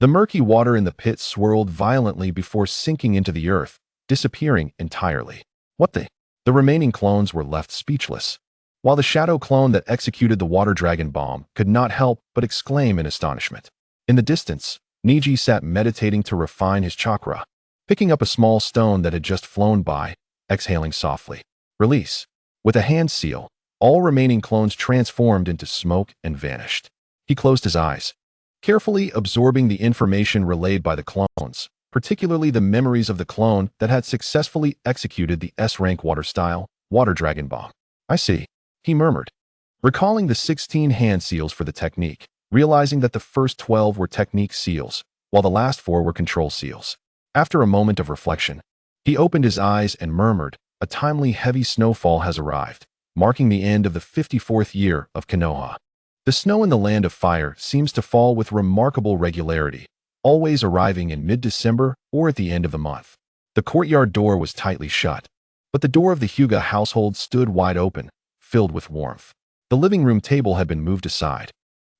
The murky water in the pit swirled violently before sinking into the earth, disappearing entirely. What the? The remaining clones were left speechless, while the shadow clone that executed the water dragon bomb could not help but exclaim in astonishment. In the distance, Neji sat meditating to refine his chakra, picking up a small stone that had just flown by, exhaling softly. Release. With a hand seal, all remaining clones transformed into smoke and vanished. He closed his eyes, carefully absorbing the information relayed by the clones, particularly the memories of the clone that had successfully executed the S-rank water-style water dragon bomb. I see, he murmured, recalling the 16 hand seals for the technique, realizing that the first 12 were technique seals, while the last 4 were control seals. After a moment of reflection, he opened his eyes and murmured, "A timely heavy snowfall has arrived, marking the end of the 54th year of Konoha. The snow in the Land of Fire seems to fall with remarkable regularity, always arriving in mid-December or at the end of the month." The courtyard door was tightly shut, but the door of the Hyuga household stood wide open, filled with warmth. The living room table had been moved aside,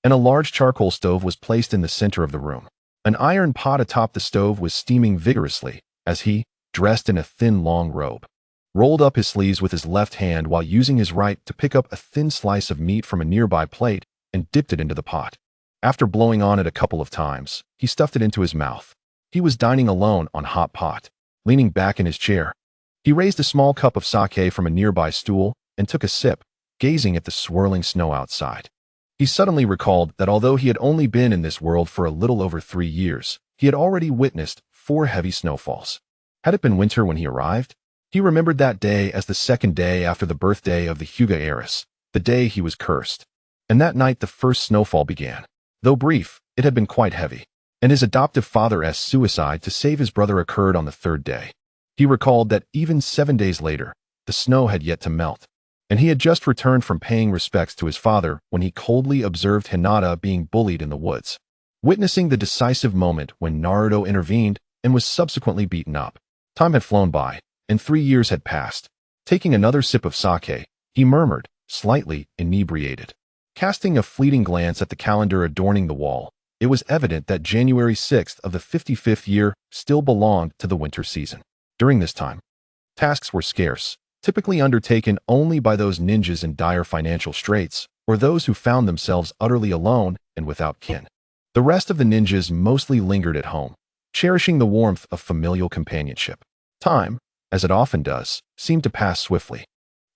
and a large charcoal stove was placed in the center of the room. An iron pot atop the stove was steaming vigorously as he, dressed in a thin long robe, rolled up his sleeves with his left hand while using his right to pick up a thin slice of meat from a nearby plate and dipped it into the pot. After blowing on it a couple of times, he stuffed it into his mouth. He was dining alone on hot pot, leaning back in his chair. He raised a small cup of sake from a nearby stool and took a sip, gazing at the swirling snow outside. He suddenly recalled that although he had only been in this world for a little over 3 years, he had already witnessed 4 heavy snowfalls. Had it been winter when he arrived? He remembered that day as the second day after the birthday of the Hyuga heiress, the day he was cursed. And that night the first snowfall began. Though brief, it had been quite heavy, and his adoptive father's suicide to save his brother occurred on the 3rd day. He recalled that even 7 days later, the snow had yet to melt, and he had just returned from paying respects to his father when he coldly observed Hinata being bullied in the woods, witnessing the decisive moment when Naruto intervened and was subsequently beaten up. Time had flown by, and 3 years had passed. Taking another sip of sake, he murmured, slightly inebriated. Casting a fleeting glance at the calendar adorning the wall, it was evident that January 6th of the 55th year still belonged to the winter season. During this time, tasks were scarce, typically undertaken only by those ninjas in dire financial straits or those who found themselves utterly alone and without kin. The rest of the ninjas mostly lingered at home, cherishing the warmth of familial companionship. Time, as it often does, seemed to pass swiftly.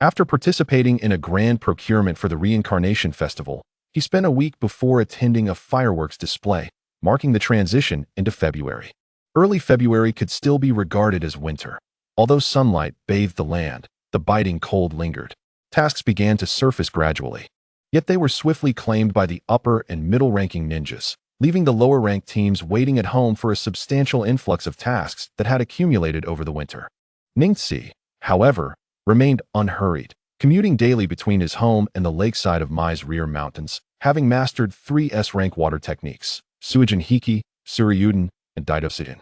After participating in a grand procurement for the Reincarnation Festival, he spent a week before attending a fireworks display, marking the transition into February. Early February could still be regarded as winter. Although sunlight bathed the land, the biting cold lingered. Tasks began to surface gradually. Yet they were swiftly claimed by the upper and middle-ranking ninjas, leaving the lower-ranked teams waiting at home for a substantial influx of tasks that had accumulated over the winter. Ningxi, however, remained unhurried, commuting daily between his home and the lakeside of Mai's rear mountains, having mastered 3 S-rank water techniques, Suijin Hiki, Suryuden, and Daidosujin.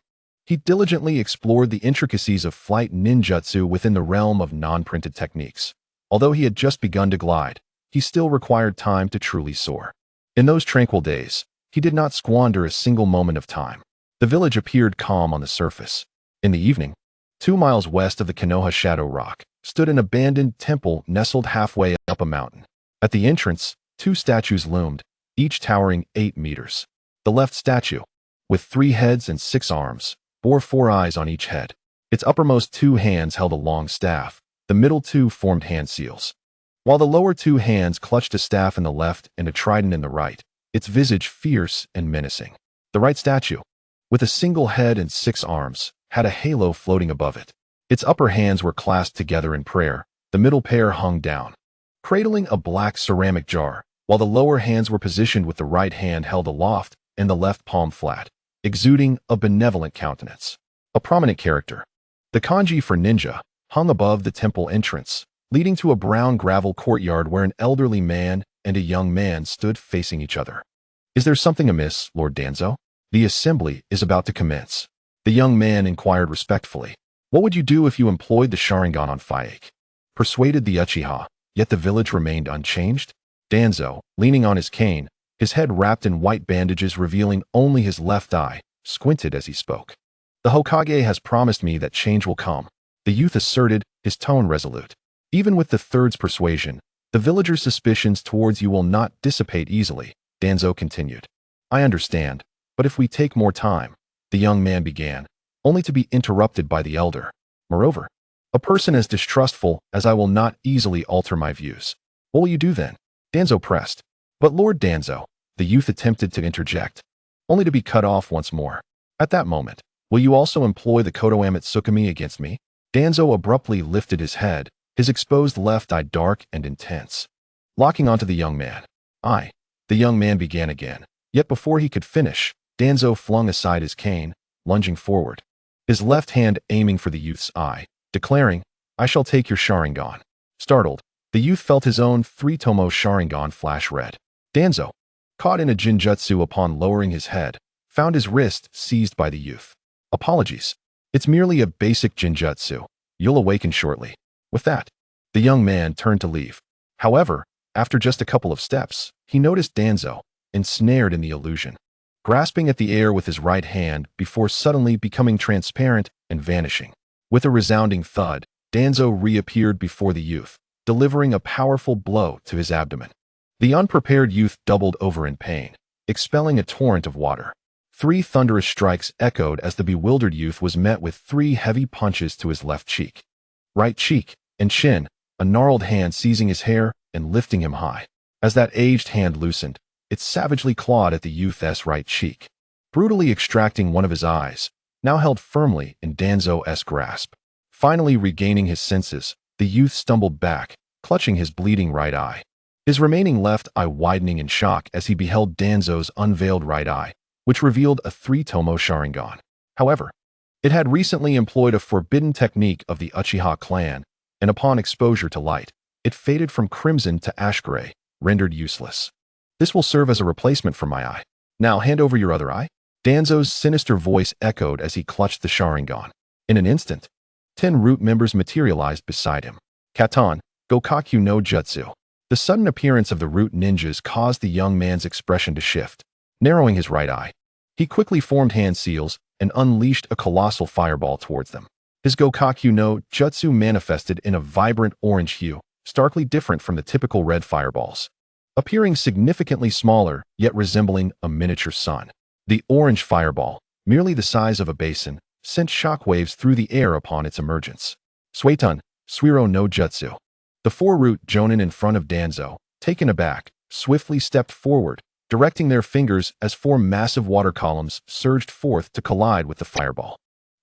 He diligently explored the intricacies of flight ninjutsu within the realm of non-printed techniques. Although he had just begun to glide, he still required time to truly soar. In those tranquil days, he did not squander a single moment of time. The village appeared calm on the surface. In the evening, 2 miles west of the Konoha Shadow Rock, stood an abandoned temple nestled halfway up a mountain. At the entrance, 2 statues loomed, each towering 8 meters. The left statue, with 3 heads and 6 arms, bore 4 eyes on each head. Its uppermost 2 hands held a long staff. The middle 2 formed hand seals, while the lower 2 hands clutched a staff in the left and a trident in the right, its visage fierce and menacing. The right statue, with a single head and 6 arms, had a halo floating above it. Its upper hands were clasped together in prayer, the middle pair hung down, cradling a black ceramic jar, while the lower hands were positioned with the right hand held aloft and the left palm flat, exuding a benevolent countenance. a prominent character. The kanji for ninja hung above the temple entrance, leading to a brown gravel courtyard where an elderly man and a young man stood facing each other. Is there something amiss, Lord Danzo? The assembly is about to commence. The young man inquired respectfully. What would you do if you employed the Sharingan on Fyake? Persuaded the Uchiha, yet the village remained unchanged? Danzo, leaning on his cane, his head wrapped in white bandages revealing only his left eye, squinted as he spoke. The Hokage has promised me that change will come, the youth asserted, his tone resolute. Even with the third's persuasion, the villagers' suspicions towards you will not dissipate easily, Danzo continued. I understand, but if we take more time, the young man began, only to be interrupted by the elder. Moreover, a person as distrustful as I will not easily alter my views. What will you do then? Danzo pressed. But Lord Danzo, the youth attempted to interject, only to be cut off once more. At that moment, will you also employ the Konoha Tsukimi against me? Danzo abruptly lifted his head, his exposed left eye dark and intense. Locking onto the young man. The young man began again, yet before he could finish, Danzo flung aside his cane, lunging forward, his left hand aiming for the youth's eye, declaring, I shall take your Sharingan. Startled, the youth felt his own three-tomo Sharingan flash red. Danzo, caught in a jinjutsu upon lowering his head, found his wrist seized by the youth. Apologies. It's merely a basic jinjutsu. You'll awaken shortly. With that, the young man turned to leave. However, after just a couple of steps, he noticed Danzo, ensnared in the illusion, grasping at the air with his right hand before suddenly becoming transparent and vanishing. With a resounding thud, Danzo reappeared before the youth, delivering a powerful blow to his abdomen. The unprepared youth doubled over in pain, expelling a torrent of water. 3 thunderous strikes echoed as the bewildered youth was met with 3 heavy punches to his left cheek, right cheek, and chin, a gnarled hand seizing his hair and lifting him high. As that aged hand loosened, it savagely clawed at the youth's right cheek, brutally extracting one of his eyes, now held firmly in Danzo's grasp. Finally regaining his senses, the youth stumbled back, clutching his bleeding right eye, his remaining left eye widening in shock as he beheld Danzo's unveiled right eye, which revealed a 3-tomo Sharingan. However, it had recently employed a forbidden technique of the Uchiha clan, and upon exposure to light, it faded from crimson to ash gray, rendered useless. This will serve as a replacement for my eye. Now hand over your other eye. Danzo's sinister voice echoed as he clutched the Sharingan. In an instant, 10 root members materialized beside him. Katan, Gokakyu no Jutsu. The sudden appearance of the root ninjas caused the young man's expression to shift, narrowing his right eye. He quickly formed hand seals and unleashed a colossal fireball towards them. His Gokakyu no Jutsu manifested in a vibrant orange hue, starkly different from the typical red fireballs, appearing significantly smaller yet resembling a miniature sun. The orange fireball, merely the size of a basin, sent shockwaves through the air upon its emergence. Suetun, Suiro no Jutsu. The 4-root jonin in front of Danzo, taken aback, swiftly stepped forward, directing their fingers as 4 massive water columns surged forth to collide with the fireball.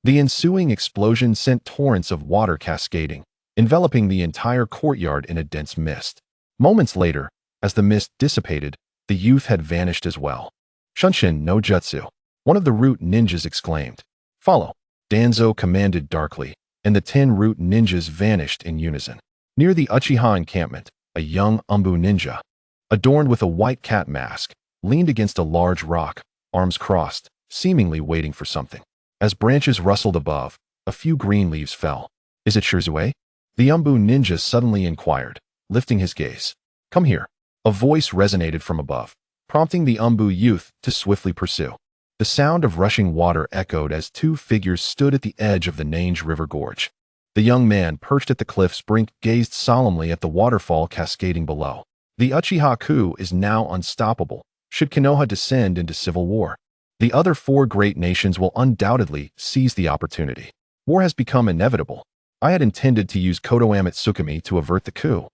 The ensuing explosion sent torrents of water cascading, enveloping the entire courtyard in a dense mist. Moments later, as the mist dissipated, the youth had vanished as well. Shunshin no Jutsu, one of the root ninjas exclaimed. Follow, Danzo commanded darkly, and the 10 root ninjas vanished in unison. Near the Uchiha encampment, a young Umbu ninja, adorned with a white cat mask, leaned against a large rock, arms crossed, seemingly waiting for something. As branches rustled above, a few green leaves fell. Is it Shirzue? The Umbu ninja suddenly inquired, lifting his gaze. Come here. A voice resonated from above, prompting the Umbu youth to swiftly pursue. The sound of rushing water echoed as 2 figures stood at the edge of the Nange River Gorge. The young man perched at the cliff's brink gazed solemnly at the waterfall cascading below. The Uchiha coup is now unstoppable, should Konoha descend into civil war. The other 4 great nations will undoubtedly seize the opportunity. War has become inevitable. I had intended to use Konoha Tsukimi to avert the coup,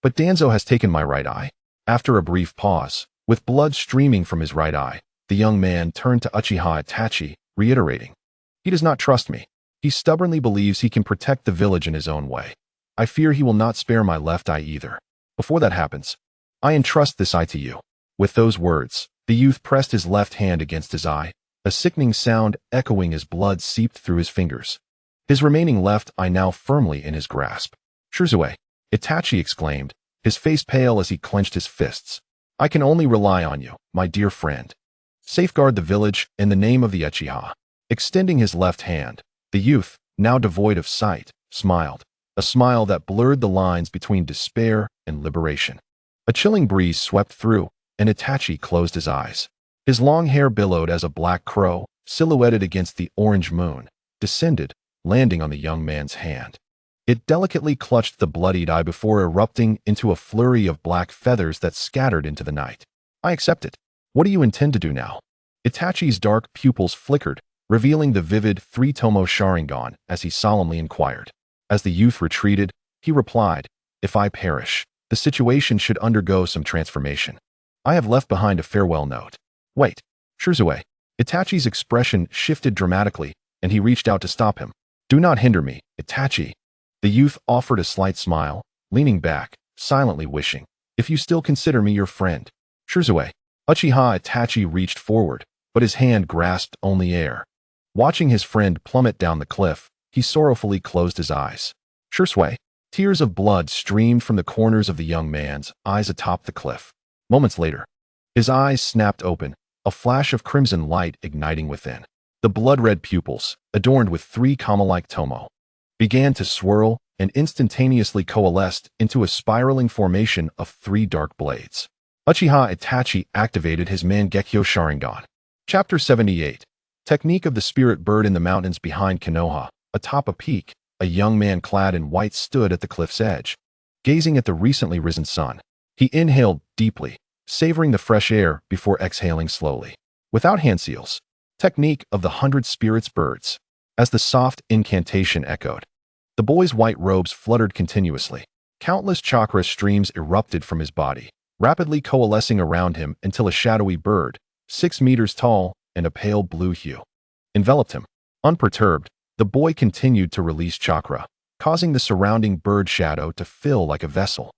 but Danzo has taken my right eye. After a brief pause, with blood streaming from his right eye, the young man turned to Uchiha Itachi, reiterating, he does not trust me. He stubbornly believes he can protect the village in his own way. I fear he will not spare my left eye either. Before that happens, I entrust this eye to you. With those words, the youth pressed his left hand against his eye, a sickening sound echoing as blood seeped through his fingers. His remaining left eye now firmly in his grasp. "Shizue," Itachi exclaimed, his face pale as he clenched his fists. "I can only rely on you, my dear friend. Safeguard the village in the name of the Uchiha." Extending his left hand, the youth, now devoid of sight, smiled, a smile that blurred the lines between despair and liberation. A chilling breeze swept through, and Itachi closed his eyes. His long hair billowed as a black crow, silhouetted against the orange moon, descended, landing on the young man's hand. It delicately clutched the bloodied eye before erupting into a flurry of black feathers that scattered into the night. "I accept it. What do you intend to do now?" Itachi's dark pupils flickered, revealing the vivid three-tomo Sharingan as he solemnly inquired. As the youth retreated, he replied, "If I perish, the situation should undergo some transformation. I have left behind a farewell note." "Wait, Shizue." Itachi's expression shifted dramatically, and he reached out to stop him. "Do not hinder me, Itachi." The youth offered a slight smile, leaning back, silently wishing, "If you still consider me your friend." "Shizue." Uchiha Itachi reached forward, but his hand grasped only air. Watching his friend plummet down the cliff, he sorrowfully closed his eyes. "Shizue." Tears of blood streamed from the corners of the young man's eyes atop the cliff. Moments later, his eyes snapped open, a flash of crimson light igniting within. The blood-red pupils, adorned with three kama-like tomo, began to swirl and instantaneously coalesced into a spiraling formation of three dark blades. Uchiha Itachi activated his Mangekyo Sharingan. Chapter 78. Technique of the Spirit Bird. In the mountains behind Konoha, atop a peak, a young man clad in white stood at the cliff's edge. Gazing at the recently risen sun, he inhaled deeply, savoring the fresh air before exhaling slowly. Without hand seals. Technique of the 100 Spirits Birds. As the soft incantation echoed, the boy's white robes fluttered continuously. Countless chakra streams erupted from his body, rapidly coalescing around him until a shadowy bird, 6 meters tall and a pale blue hue, enveloped him. Unperturbed, the boy continued to release chakra, causing the surrounding bird shadow to fill like a vessel.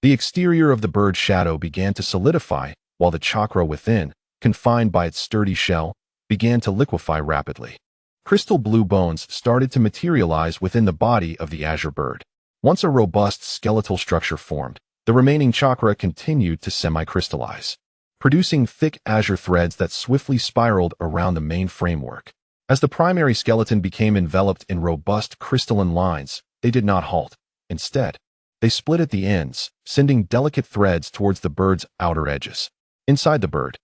The exterior of the bird shadow began to solidify, while the chakra within, confined by its sturdy shell, began to liquefy rapidly. Crystal blue bones started to materialize within the body of the azure bird. Once a robust skeletal structure formed, the remaining chakra continued to semi-crystallize, producing thick azure threads that swiftly spiraled around the main framework. As the primary skeleton became enveloped in robust crystalline lines, they did not halt. Instead, they split at the ends, sending delicate threads towards the bird's outer edges. Inside the bird,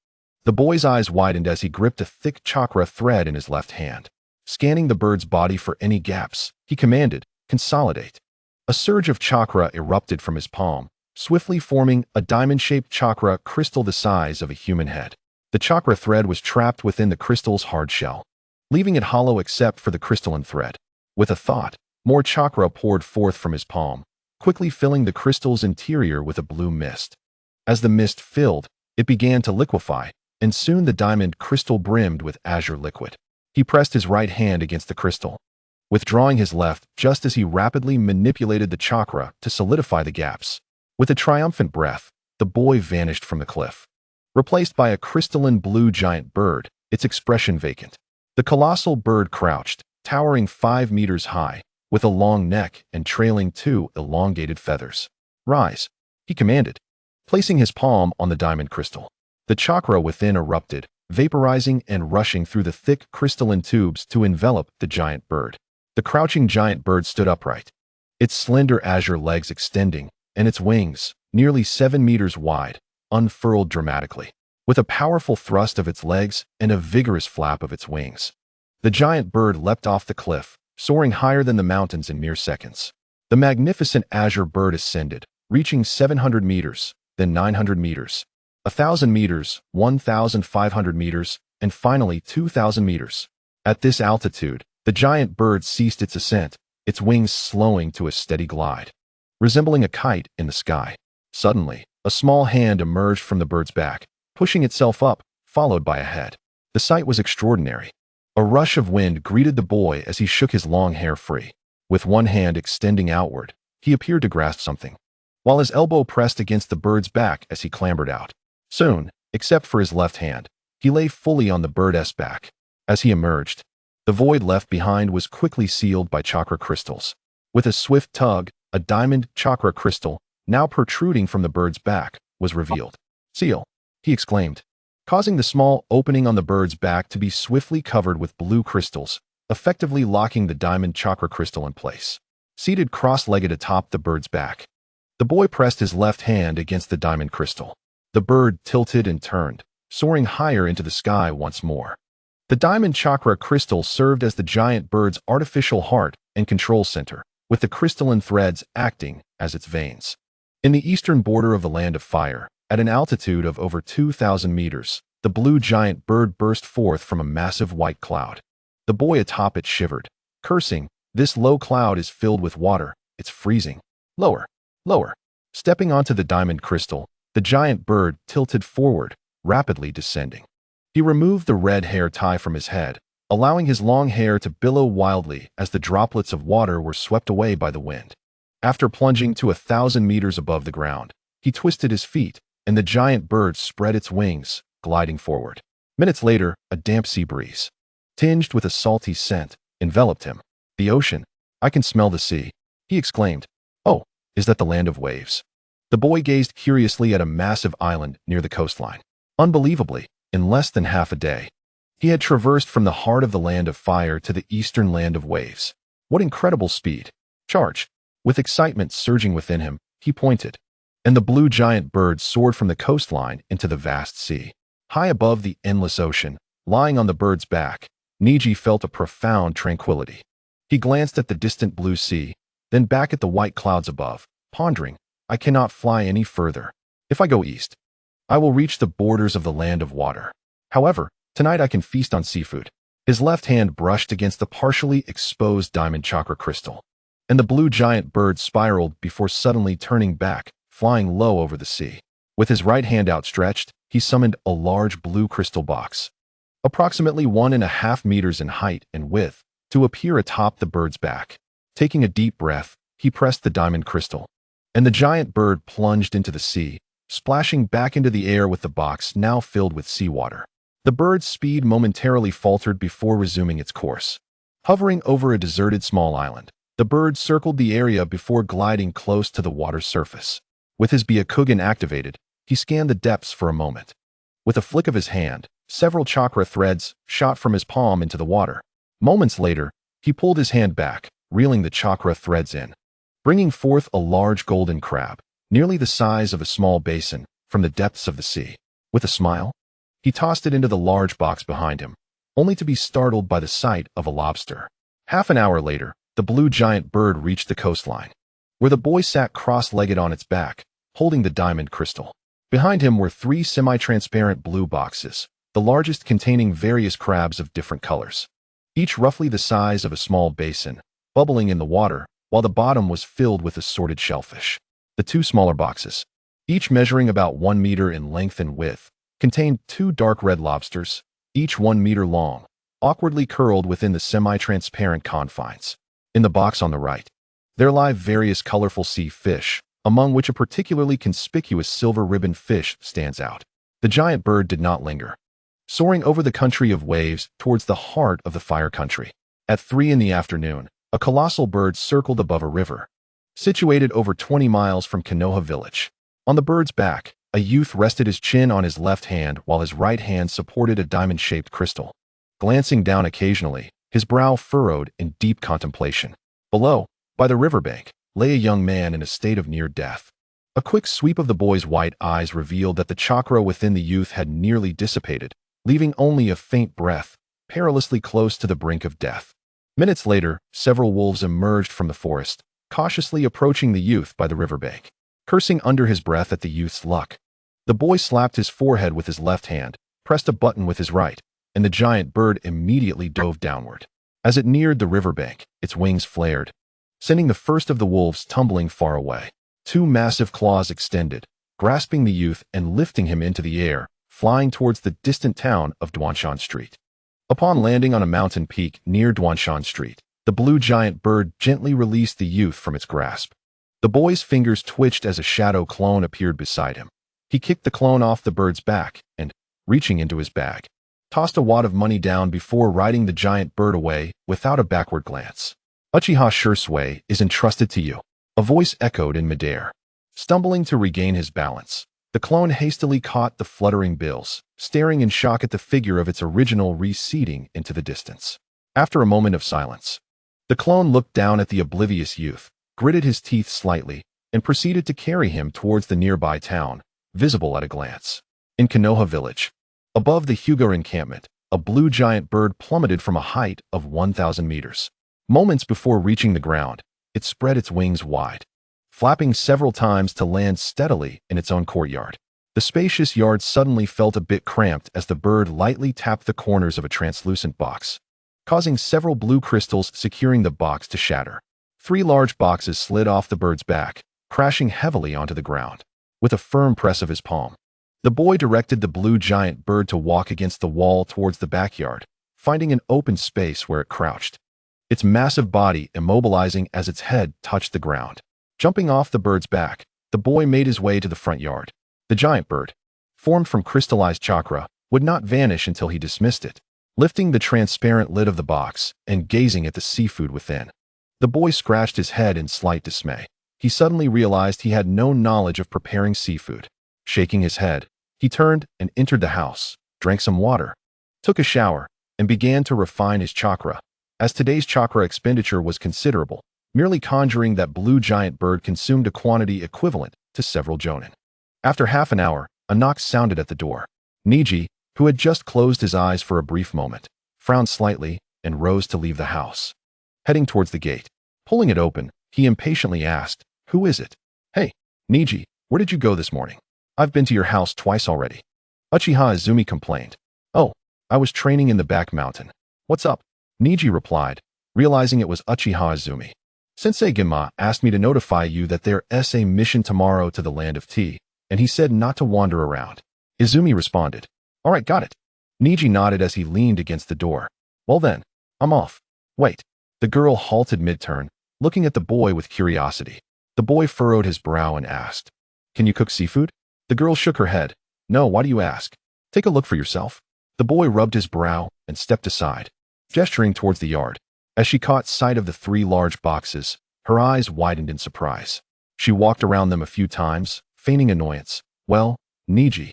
the boy's eyes widened as he gripped a thick chakra thread in his left hand. Scanning the bird's body for any gaps, he commanded, "Consolidate." A surge of chakra erupted from his palm, swiftly forming a diamond-shaped chakra crystal the size of a human head. The chakra thread was trapped within the crystal's hard shell, leaving it hollow except for the crystalline thread. With a thought, more chakra poured forth from his palm, quickly filling the crystal's interior with a blue mist. As the mist filled, it began to liquefy, and soon the diamond crystal brimmed with azure liquid. He pressed his right hand against the crystal, withdrawing his left just as he rapidly manipulated the chakra to solidify the gaps. With a triumphant breath, the boy vanished from the cliff, replaced by a crystalline blue giant bird, its expression vacant. The colossal bird crouched, towering 5 meters high, with a long neck and trailing 2 elongated feathers. "Rise," he commanded, placing his palm on the diamond crystal. The chakra within erupted, vaporizing and rushing through the thick crystalline tubes to envelop the giant bird. The crouching giant bird stood upright, its slender azure legs extending, and its wings, nearly 7 meters wide, unfurled dramatically. With a powerful thrust of its legs and a vigorous flap of its wings, the giant bird leapt off the cliff, soaring higher than the mountains in mere seconds. The magnificent azure bird ascended, reaching 700 meters, then 900 meters, 1,000 meters, 1,500 meters, and finally 2,000 meters. At this altitude, the giant bird ceased its ascent, its wings slowing to a steady glide, resembling a kite in the sky. Suddenly, a small hand emerged from the bird's back, pushing itself up, followed by a head. The sight was extraordinary. A rush of wind greeted the boy as he shook his long hair free. With one hand extending outward, he appeared to grasp something, while his elbow pressed against the bird's back as he clambered out. Soon, except for his left hand, he lay fully on the bird's back. As he emerged, the void left behind was quickly sealed by chakra crystals. With a swift tug, a diamond chakra crystal, now protruding from the bird's back, was revealed. "Seal!" he exclaimed, causing the small opening on the bird's back to be swiftly covered with blue crystals, effectively locking the diamond chakra crystal in place. Seated cross-legged atop the bird's back, the boy pressed his left hand against the diamond crystal. The bird tilted and turned, soaring higher into the sky once more. The diamond chakra crystal served as the giant bird's artificial heart and control center, with the crystalline threads acting as its veins. In the eastern border of the Land of Fire, at an altitude of over 2,000 meters, the blue giant bird burst forth from a massive white cloud. The boy atop it shivered, cursing, "This low cloud is filled with water, it's freezing. Lower, lower." Stepping onto the diamond crystal, the giant bird tilted forward, rapidly descending. He removed the red hair tie from his head, allowing his long hair to billow wildly as the droplets of water were swept away by the wind. After plunging to 1,000 meters above the ground, he twisted his feet, and the giant bird spread its wings, gliding forward. Minutes later, a damp sea breeze, tinged with a salty scent, enveloped him. "The ocean! I can smell the sea!" he exclaimed. "Oh, is that the land of waves?" The boy gazed curiously at a massive island near the coastline. Unbelievably, in less than half a day, he had traversed from the heart of the Land of Fire to the eastern Land of Waves. What incredible speed! "Charge!" With excitement surging within him, he pointed, and the blue giant bird soared from the coastline into the vast sea. High above the endless ocean, lying on the bird's back, Neji felt a profound tranquility. He glanced at the distant blue sea, then back at the white clouds above, pondering, "I cannot fly any further. If I go east, I will reach the borders of the Land of Water. However, tonight I can feast on seafood." His left hand brushed against the partially exposed diamond chakra crystal, and the blue giant bird spiraled before suddenly turning back, flying low over the sea. With his right hand outstretched, he summoned a large blue crystal box, approximately 1.5 meters in height and width, to appear atop the bird's back. Taking a deep breath, he pressed the diamond crystal, and the giant bird plunged into the sea, splashing back into the air with the box now filled with seawater. The bird's speed momentarily faltered before resuming its course. Hovering over a deserted small island, the bird circled the area before gliding close to the water's surface. With his Byakugan activated, he scanned the depths for a moment. With a flick of his hand, several chakra threads shot from his palm into the water. Moments later, he pulled his hand back, reeling the chakra threads in, bringing forth a large golden crab, nearly the size of a small basin, from the depths of the sea. With a smile, he tossed it into the large box behind him, only to be startled by the sight of a lobster. Half an hour later, the blue giant bird reached the coastline, where the boy sat cross-legged on its back, holding the diamond crystal. Behind him were 3 semi-transparent blue boxes, the largest containing various crabs of different colors, each roughly the size of a small basin, bubbling in the water, while the bottom was filled with assorted shellfish. The 2 smaller boxes, each measuring about 1 meter in length and width, contained 2 dark red lobsters, each 1 meter long, awkwardly curled within the semi-transparent confines. In the box on the right, there lie various colorful sea fish, among which a particularly conspicuous silver ribbon fish stands out. The giant bird did not linger, soaring over the country of waves towards the heart of the fire country. At 3 in the afternoon, a colossal bird circled above a river, situated over 20 miles from Konoha village. On the bird's back, a youth rested his chin on his left hand while his right hand supported a diamond-shaped crystal. Glancing down occasionally, his brow furrowed in deep contemplation. Below, by the riverbank, lay a young man in a state of near death. A quick sweep of the boy's white eyes revealed that the chakra within the youth had nearly dissipated, leaving only a faint breath, perilously close to the brink of death. Minutes later, several wolves emerged from the forest, cautiously approaching the youth by the riverbank. Cursing under his breath at the youth's luck, the boy slapped his forehead with his left hand, pressed a button with his right, and the giant bird immediately dove downward. As it neared the riverbank, its wings flared, sending the first of the wolves tumbling far away. 2 massive claws extended, grasping the youth and lifting him into the air, flying towards the distant town of Duanshan Street. Upon landing on a mountain peak near Duanshan Street, the blue giant bird gently released the youth from its grasp. The boy's fingers twitched as a shadow clone appeared beside him. He kicked the clone off the bird's back and, reaching into his bag, tossed a wad of money down before riding the giant bird away without a backward glance. Uchiha Shursui is entrusted to you. A voice echoed in midair. Stumbling to regain his balance, the clone hastily caught the fluttering bills, staring in shock at the figure of its original receding into the distance. After a moment of silence, the clone looked down at the oblivious youth, gritted his teeth slightly, and proceeded to carry him towards the nearby town, visible at a glance. In Konoha village, above the Hyuga encampment, a blue giant bird plummeted from a height of 1,000 meters. Moments before reaching the ground, it spread its wings wide, flapping several times to land steadily in its own courtyard. The spacious yard suddenly felt a bit cramped as the bird lightly tapped the corners of a translucent box, causing several blue crystals securing the box to shatter. 3 large boxes slid off the bird's back, crashing heavily onto the ground. With a firm press of his palm, the boy directed the blue giant bird to walk against the wall towards the backyard, finding an open space where it crouched, its massive body immobilizing as its head touched the ground. Jumping off the bird's back, the boy made his way to the front yard. The giant bird, formed from crystallized chakra, would not vanish until he dismissed it, lifting the transparent lid of the box and gazing at the seafood within. The boy scratched his head in slight dismay. He suddenly realized he had no knowledge of preparing seafood. Shaking his head, he turned and entered the house, drank some water, took a shower, and began to refine his chakra. As today's chakra expenditure was considerable, merely conjuring that blue giant bird consumed a quantity equivalent to several jonin. After half an hour, a knock sounded at the door. Neji, who had just closed his eyes for a brief moment, frowned slightly and rose to leave the house. Heading towards the gate, pulling it open, he impatiently asked, "Who is it?" "Hey, Neji, where did you go this morning? I've been to your house twice already." Uchiha Izumi complained. "Oh, I was training in the back mountain. What's up?" Neji replied, realizing it was Uchiha Izumi. "Sensei Genma asked me to notify you that there's a mission tomorrow to the land of tea, and he said not to wander around." Izumi responded. "All right, got it." Neji nodded as he leaned against the door. "Well then, I'm off." "Wait." The girl halted mid-turn, looking at the boy with curiosity. The boy furrowed his brow and asked, "Can you cook seafood?" The girl shook her head. "No, why do you ask? Take a look for yourself." The boy rubbed his brow and stepped aside, gesturing towards the yard. As she caught sight of the 3 large boxes, her eyes widened in surprise. She walked around them a few times, feigning annoyance. "Well, Neji,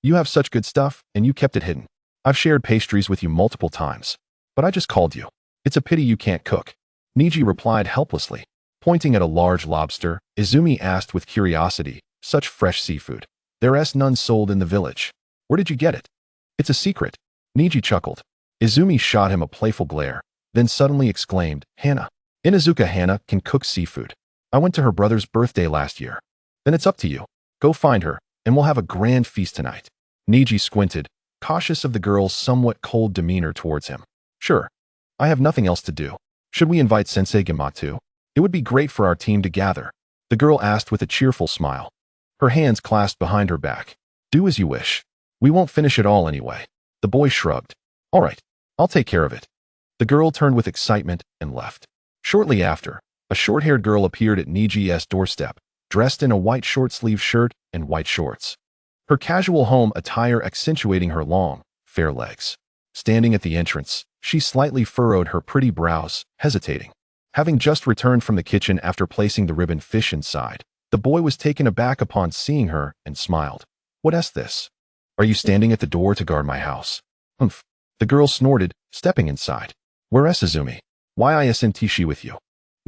you have such good stuff, and you kept it hidden. I've shared pastries with you multiple times, but I just called you. It's a pity you can't cook." Neji replied helplessly. Pointing at a large lobster, Izumi asked with curiosity, "Such fresh seafood. There's none sold in the village. Where did you get it?" "It's a secret." Neji chuckled. Izumi shot him a playful glare, then suddenly exclaimed, "Hana. Inazuka Hana can cook seafood. I went to her brother's birthday last year." "Then it's up to you. Go find her, and we'll have a grand feast tonight." Neji squinted, cautious of the girl's somewhat cold demeanor towards him. "Sure. I have nothing else to do. Should we invite Sensei Genma too? It would be great for our team to gather," the girl asked with a cheerful smile, her hands clasped behind her back. "Do as you wish. We won't finish it all anyway." The boy shrugged. "All right. I'll take care of it." The girl turned with excitement and left. Shortly after, a short-haired girl appeared at Neji's doorstep, dressed in a white short-sleeved shirt and white shorts, her casual home attire accentuating her long, fair legs. Standing at the entrance, she slightly furrowed her pretty brows, hesitating. Having just returned from the kitchen after placing the ribbon fish inside, the boy was taken aback upon seeing her and smiled. "What's this? Are you standing at the door to guard my house?" "Humph." The girl snorted, stepping inside. "Where's Izumi? Why isn't she with you?"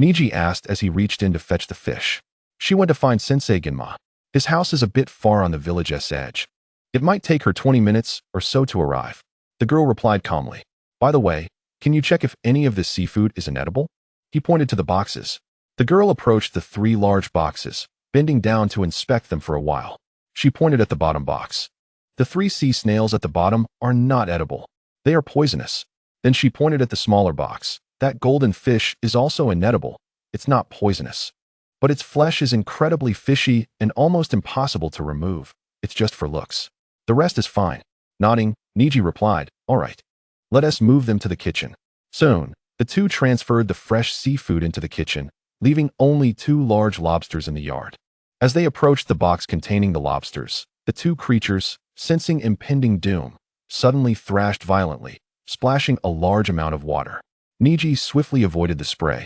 Neji asked as he reached in to fetch the fish. "She went to find Sensei Genma. His house is a bit far on the village's edge. It might take her 20 minutes or so to arrive." The girl replied calmly. "By the way, can you check if any of this seafood is inedible?" He pointed to the boxes. The girl approached the 3 large boxes, bending down to inspect them for a while. She pointed at the bottom box. "The 3 sea snails at the bottom are not edible. They are poisonous." Then she pointed at the smaller box. "That golden fish is also inedible. It's not poisonous, but its flesh is incredibly fishy and almost impossible to remove. It's just for looks. The rest is fine." Nodding, Neji replied, "All right. Let us move them to the kitchen." Soon, the 2 transferred the fresh seafood into the kitchen, leaving only 2 large lobsters in the yard. As they approached the box containing the lobsters, the 2 creatures, sensing impending doom, suddenly thrashed violently, splashing a large amount of water. Neji swiftly avoided the spray.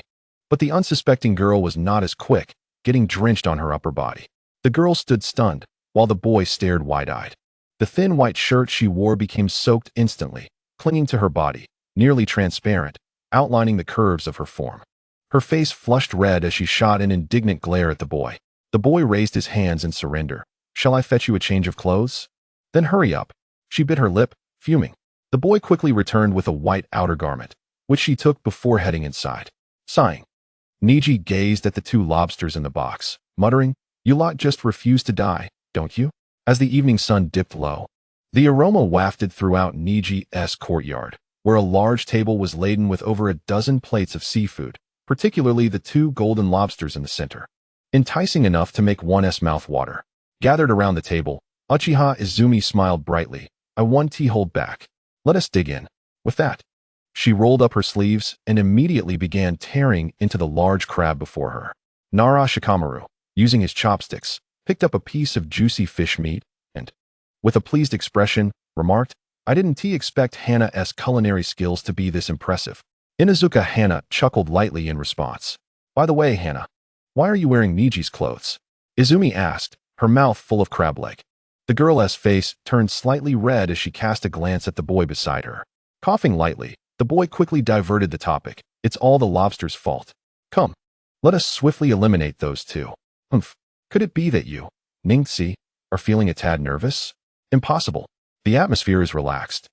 But the unsuspecting girl was not as quick, getting drenched on her upper body. The girl stood stunned, while the boy stared wide-eyed. The thin white shirt she wore became soaked instantly, clinging to her body, nearly transparent, outlining the curves of her form. Her face flushed red as she shot an indignant glare at the boy. The boy raised his hands in surrender. "Shall I fetch you a change of clothes?" "Then hurry up." She bit her lip, fuming. The boy quickly returned with a white outer garment, which she took before heading inside. Sighing, Neji gazed at the two lobsters in the box, muttering, "You lot just refuse to die, don't you?" As the evening sun dipped low, the aroma wafted throughout Neji's courtyard, where a large table was laden with over a dozen plates of seafood, particularly the two golden lobsters in the center, enticing enough to make one's mouth water. Gathered around the table, Uchiha Izumi smiled brightly. "I won't hold back. Let us dig in." With that, she rolled up her sleeves and immediately began tearing into the large crab before her. Nara Shikamaru, using his chopsticks, picked up a piece of juicy fish meat and, with a pleased expression, remarked, "I didn't expect Hana's culinary skills to be this impressive." Inuzuka Hana chuckled lightly in response. "By the way, Hana, why are you wearing Neji's clothes?" Izumi asked, her mouth full of crab leg. The girl's face turned slightly red as she cast a glance at the boy beside her. Coughing lightly, the boy quickly diverted the topic. "It's all the lobster's fault. Come, let us swiftly eliminate those two." "Humph. Could it be that you, Ningxi, are feeling a tad nervous?" "Impossible. The atmosphere is relaxed,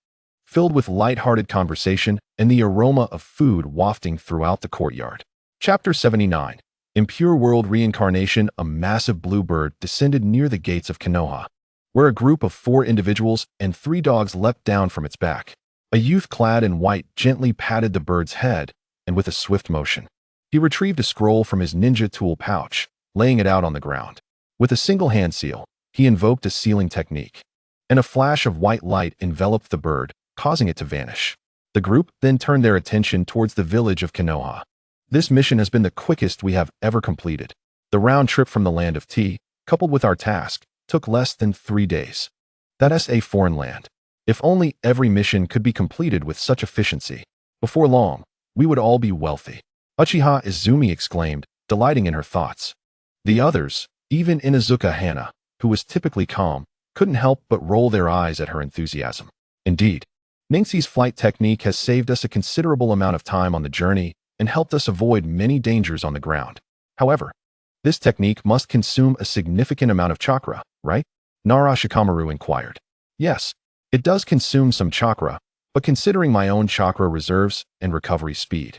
filled with light-hearted conversation and the aroma of food wafting throughout the courtyard." Chapter 79. Impure World Reincarnation. A massive blue bird descended near the gates of Konoha, where a group of 4 individuals and 3 dogs leapt down from its back. A youth clad in white gently patted the bird's head, and with a swift motion, he retrieved a scroll from his ninja tool pouch, laying it out on the ground. With a single hand seal, he invoked a sealing technique, and a flash of white light enveloped the bird, causing it to vanish. The group then turned their attention towards the village of Konoha. "This mission has been the quickest we have ever completed. The round trip from the land of tea, coupled with our task, took less than 3 days. That's a foreign land. If only every mission could be completed with such efficiency. Before long, we would all be wealthy." Uchiha Izumi exclaimed, delighting in her thoughts. The others, even Inuzuka Hana, who was typically calm, couldn't help but roll their eyes at her enthusiasm. "Indeed, Ningxi's flight technique has saved us a considerable amount of time on the journey and helped us avoid many dangers on the ground. However, this technique must consume a significant amount of chakra, right?" Nara Shikamaru inquired. "Yes, it does consume some chakra, but considering my own chakra reserves and recovery speed,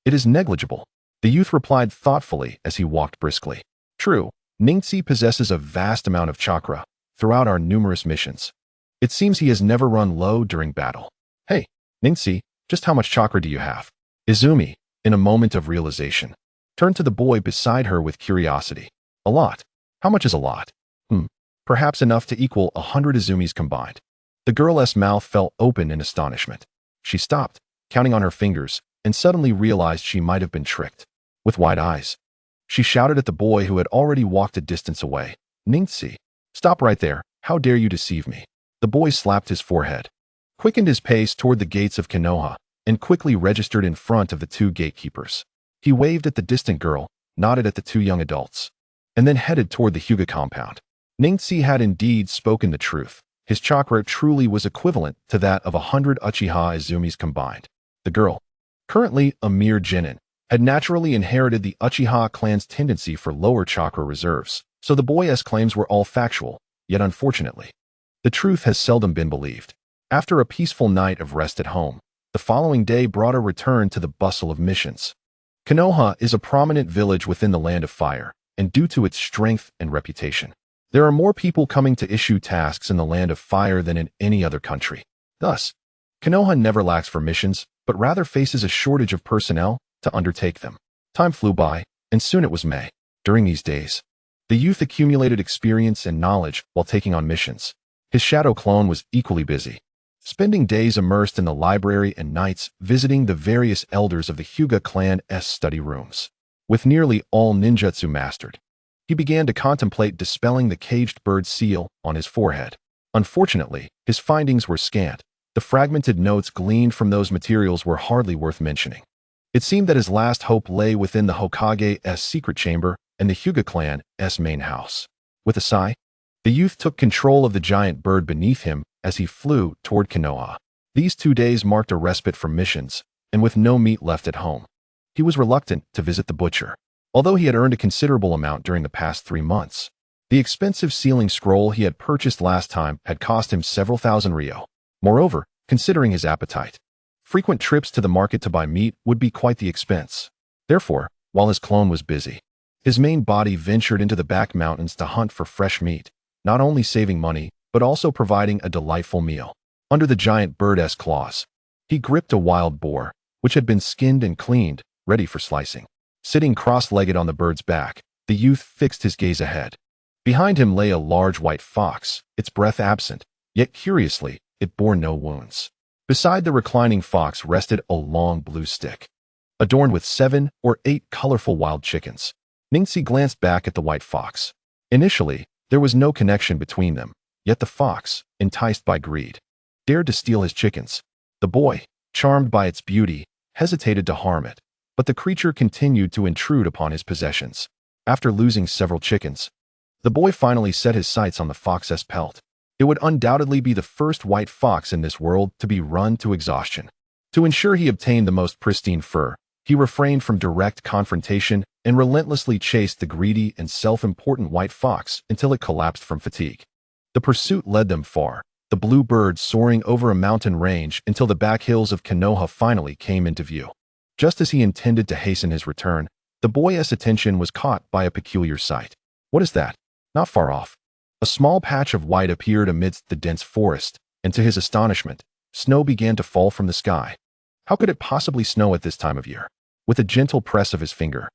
it is negligible," the youth replied thoughtfully as he walked briskly. "True, Ningxi possesses a vast amount of chakra throughout our numerous missions. It seems he has never run low during battle." "Hey, Ningxi, just how much chakra do you have?" Izumi, in a moment of realization, turned to the boy beside her with curiosity. "A lot. How much is a lot?" Perhaps enough to equal 100 Izumis combined." The girl's mouth fell open in astonishment. She stopped, counting on her fingers, and suddenly realized she might have been tricked. With wide eyes, she shouted at the boy who had already walked a distance away. "Ningxi, stop right there. How dare you deceive me?" The boy slapped his forehead, quickened his pace toward the gates of Konoha, and quickly registered in front of the 2 gatekeepers. He waved at the distant girl, nodded at the 2 young adults, and then headed toward the Hyuga compound. Ningxi had indeed spoken the truth. His chakra truly was equivalent to that of 100 Uchiha Izumis combined. The girl, currently a mere genin, had naturally inherited the Uchiha clan's tendency for lower chakra reserves, so the boy's claims were all factual, yet unfortunately, the truth has seldom been believed. After a peaceful night of rest at home, the following day brought a return to the bustle of missions. Konoha is a prominent village within the Land of Fire, and due to its strength and reputation, there are more people coming to issue tasks in the Land of Fire than in any other country. Thus, Konoha never lacks for missions, but rather faces a shortage of personnel to undertake them. Time flew by, and soon it was May. During these days, the youth accumulated experience and knowledge while taking on missions. His shadow clone was equally busy, spending days immersed in the library and nights visiting the various elders of the Hyuga clan's study rooms. With nearly all ninjutsu mastered, he began to contemplate dispelling the caged bird seal on his forehead. Unfortunately, his findings were scant, The fragmented notes gleaned from those materials were hardly worth mentioning. It seemed that his last hope lay within the Hokage's secret chamber and the Hyuga clan's main house. With a sigh, the youth took control of the giant bird beneath him as he flew toward Konoha. These 2 days marked a respite from missions, and with no meat left at home, he was reluctant to visit the butcher. Although he had earned a considerable amount during the past 3 months, the expensive sealing scroll he had purchased last time had cost him several thousand ryo. Moreover, considering his appetite, frequent trips to the market to buy meat would be quite the expense. Therefore, while his clone was busy, his main body ventured into the back mountains to hunt for fresh meat, not only saving money, but also providing a delightful meal. Under the giant bird's claws, he gripped a wild boar, which had been skinned and cleaned, ready for slicing. Sitting cross-legged on the bird's back, the youth fixed his gaze ahead. Behind him lay a large white fox, its breath absent, yet curiously, it bore no wounds. Beside the reclining fox rested a long blue stick, adorned with 7 or 8 colorful wild chickens. Ningxi glanced back at the white fox. Initially, there was no connection between them, yet the fox, enticed by greed, dared to steal his chickens. The boy, charmed by its beauty, hesitated to harm it, but the creature continued to intrude upon his possessions. After losing several chickens, the boy finally set his sights on the fox's pelt. It would undoubtedly be the first white fox in this world to be run to exhaustion. To ensure he obtained the most pristine fur, he refrained from direct confrontation and relentlessly chased the greedy and self-important white fox until it collapsed from fatigue. The pursuit led them far, the blue bird soaring over a mountain range until the back hills of Konoha finally came into view. Just as he intended to hasten his return, the boy's attention was caught by a peculiar sight. What is that? Not far off, a small patch of white appeared amidst the dense forest, and to his astonishment, snow began to fall from the sky. How could it possibly snow at this time of year? With a gentle press of his finger,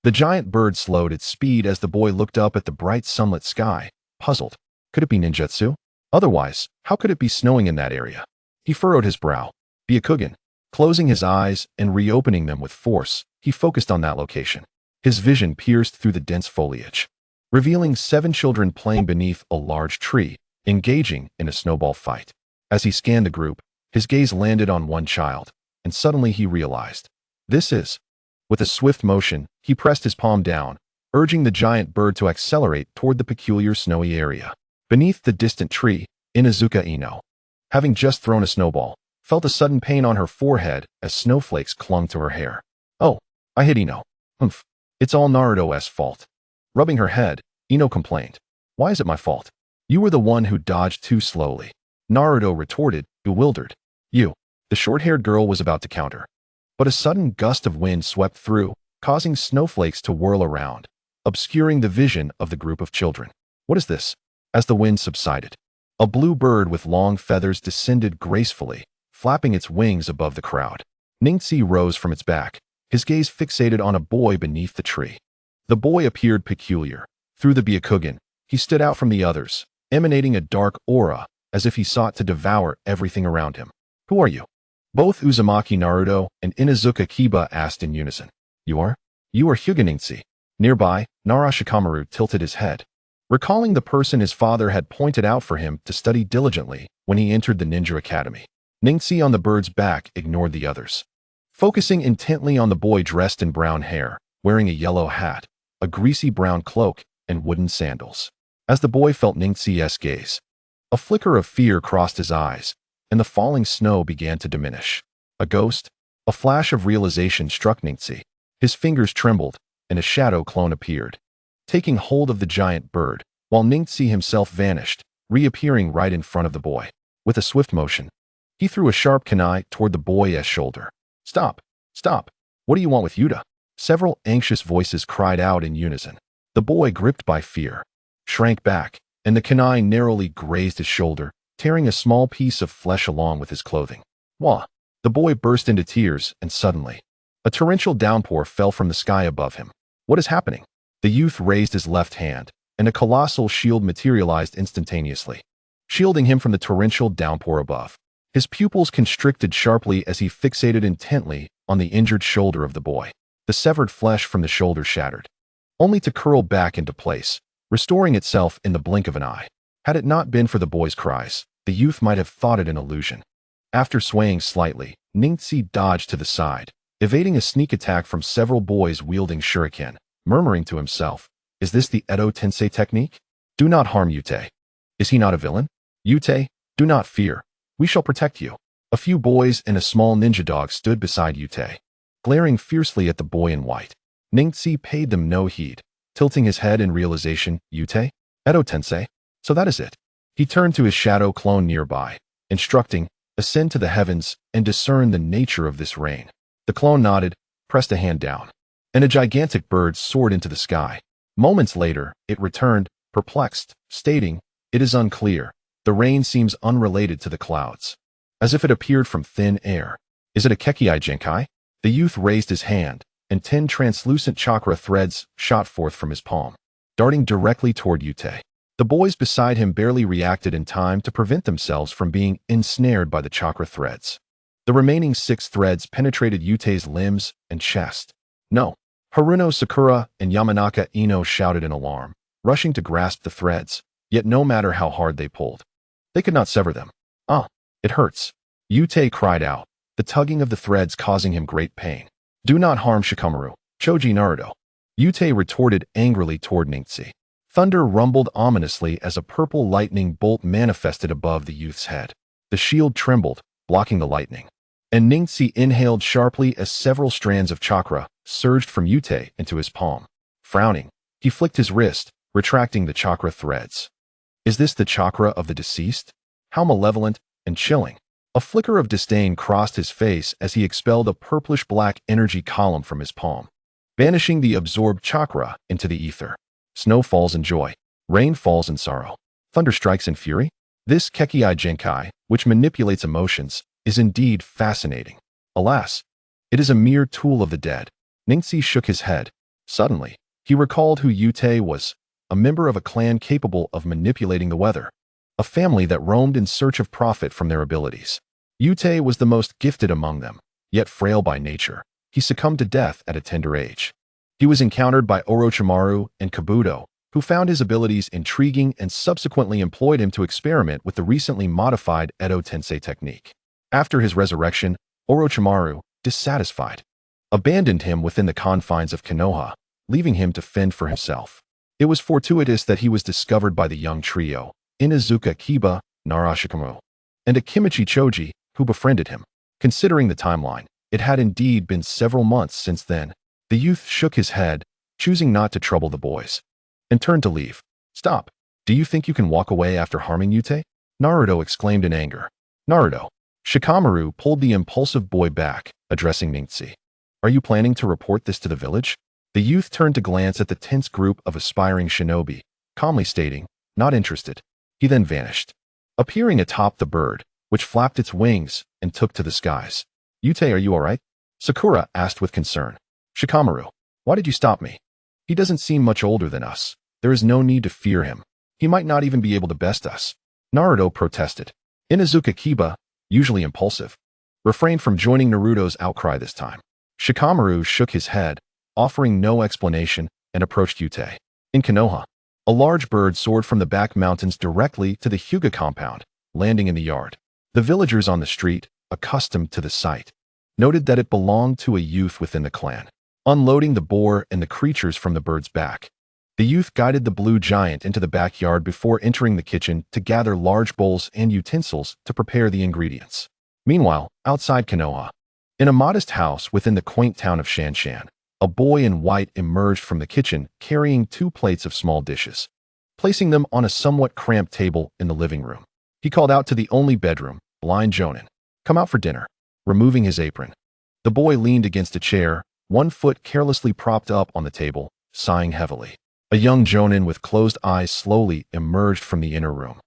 the giant bird slowed its speed as the boy looked up at the bright sunlit sky, puzzled. Could it be ninjutsu? Otherwise, how could it be snowing in that area? He furrowed his brow. Byakugan. Closing his eyes and reopening them with force, he focused on that location. His vision pierced through the dense foliage, revealing 7 children playing beneath a large tree, engaging in a snowball fight. As he scanned the group, his gaze landed on one child, and suddenly he realized, this is. With a swift motion, he pressed his palm down, urging the giant bird to accelerate toward the peculiar snowy area. Beneath the distant tree, Inuzuka Ino, having just thrown a snowball, felt a sudden pain on her forehead as snowflakes clung to her hair. Oh, I hit Ino. Humph. It's all Naruto's fault. Rubbing her head, Ino complained. Why is it my fault? You were the one who dodged too slowly. Naruto retorted, bewildered. You. The short-haired girl was about to counter. But a sudden gust of wind swept through, causing snowflakes to whirl around, obscuring the vision of the group of children. What is this? As the wind subsided, a blue bird with long feathers descended gracefully, flapping its wings above the crowd. Ningxi rose from its back, his gaze fixated on a boy beneath the tree. The boy appeared peculiar. Through the Byakugan, he stood out from the others, emanating a dark aura, as if he sought to devour everything around him. Who are you? Both Uzumaki Naruto and Inuzuka Kiba asked in unison. You are Hyuga Neji. Nearby, Nara Shikamaru tilted his head, recalling the person his father had pointed out for him to study diligently when he entered the ninja academy. Ningxi on the bird's back ignored the others, focusing intently on the boy dressed in brown hair, wearing a yellow hat, a greasy brown cloak, and wooden sandals. As the boy felt Ningxi's gaze, a flicker of fear crossed his eyes, and the falling snow began to diminish. A ghost? A flash of realization struck Ningxi. His fingers trembled, and a shadow clone appeared, taking hold of the giant bird, while Ningxi himself vanished, reappearing right in front of the boy. With a swift motion, he threw a sharp kunai toward the boy's shoulder. Stop! Stop! What do you want with Yuta? Several anxious voices cried out in unison. The boy, gripped by fear, shrank back, and the kunai narrowly grazed his shoulder, tearing a small piece of flesh along with his clothing. Wah! The boy burst into tears, and suddenly, a torrential downpour fell from the sky above him. What is happening? The youth raised his left hand, and a colossal shield materialized instantaneously, shielding him from the torrential downpour above. His pupils constricted sharply as he fixated intently on the injured shoulder of the boy. The severed flesh from the shoulder shattered, only to curl back into place, restoring itself in the blink of an eye. Had it not been for the boy's cries, the youth might have thought it an illusion. After swaying slightly, Ningxi dodged to the side, evading a sneak attack from several boys wielding shuriken, murmuring to himself, "Is this the Edo Tensei technique? Do not harm Yutei. Is he not a villain? Yutei, do not fear. We shall protect you." A few boys and a small ninja dog stood beside Yutei, glaring fiercely at the boy in white. Ningxi paid them no heed, tilting his head in realization. Yutei? Edo Tensei? So that is it. He turned to his shadow clone nearby, instructing, "Ascend to the heavens and discern the nature of this rain." The clone nodded, pressed a hand down, and a gigantic bird soared into the sky. Moments later, it returned, perplexed, stating, "It is unclear. The rain seems unrelated to the clouds, as if it appeared from thin air. Is it a Kekei Genkai?" The youth raised his hand, and 10 translucent chakra threads shot forth from his palm, darting directly toward Yutei. The boys beside him barely reacted in time to prevent themselves from being ensnared by the chakra threads. The remaining 6 threads penetrated Yutei's limbs and chest. "No!" Haruno Sakura and Yamanaka Ino shouted in alarm, rushing to grasp the threads, yet no matter how hard they pulled, they could not sever them. "Ah, it hurts," Yutei cried out, the tugging of the threads causing him great pain. "Do not harm Shikamaru, Choji Naruto," Yutei retorted angrily toward Ningxi. Thunder rumbled ominously as a purple lightning bolt manifested above the youth's head. The shield trembled, blocking the lightning, and Ningxi inhaled sharply as several strands of chakra surged from Yutei into his palm. Frowning, he flicked his wrist, retracting the chakra threads. "Is this the chakra of the deceased? How malevolent and chilling." A flicker of disdain crossed his face as he expelled a purplish-black energy column from his palm, banishing the absorbed chakra into the ether. Snow falls in joy, rain falls in sorrow, thunder strikes in fury. This Kekei Genkai, which manipulates emotions, is indeed fascinating. Alas, it is a mere tool of the dead. Ningxi shook his head. Suddenly, he recalled who Yutei was, a member of a clan capable of manipulating the weather, a family that roamed in search of profit from their abilities. Yutei was the most gifted among them, yet frail by nature. He succumbed to death at a tender age. He was encountered by Orochimaru and Kabuto, who found his abilities intriguing and subsequently employed him to experiment with the recently modified Edo Tensei technique. After his resurrection, Orochimaru, dissatisfied, abandoned him within the confines of Konoha, leaving him to fend for himself. It was fortuitous that he was discovered by the young trio, Inuzuka Kiba, Narashikamu, and Akimichi Choji, who befriended him. Considering the timeline, it had indeed been several months since then. The youth shook his head, choosing not to trouble the boys, and turned to leave. "Stop. Do you think you can walk away after harming Yutei?" Naruto exclaimed in anger. "Naruto." Shikamaru pulled the impulsive boy back, addressing Ningxi. "Are you planning to report this to the village?" The youth turned to glance at the tense group of aspiring shinobi, calmly stating, "Not interested." He then vanished, appearing atop the bird, which flapped its wings and took to the skies. "Yutei, are you all right?" Sakura asked with concern. "Shikamaru, why did you stop me? He doesn't seem much older than us. There is no need to fear him. He might not even be able to best us." Naruto protested. Inuzuka Kiba, usually impulsive, refrained from joining Naruto's outcry this time. Shikamaru shook his head, offering no explanation, and approached Yutei. In Konoha, a large bird soared from the back mountains directly to the Hyuga compound, landing in the yard. The villagers on the street, accustomed to the sight, noted that it belonged to a youth within the clan. Unloading the boar and the creatures from the bird's back, the youth guided the blue giant into the backyard before entering the kitchen to gather large bowls and utensils to prepare the ingredients. Meanwhile, outside Konoha, in a modest house within the quaint town of Shanshan, a boy in white emerged from the kitchen carrying 2 plates of small dishes, placing them on a somewhat cramped table in the living room. He called out to the only bedroom, blind Jonin, "Come out for dinner." Removing his apron, the boy leaned against a chair, one foot carelessly propped up on the table, sighing heavily. A young Jonin with closed eyes slowly emerged from the inner room,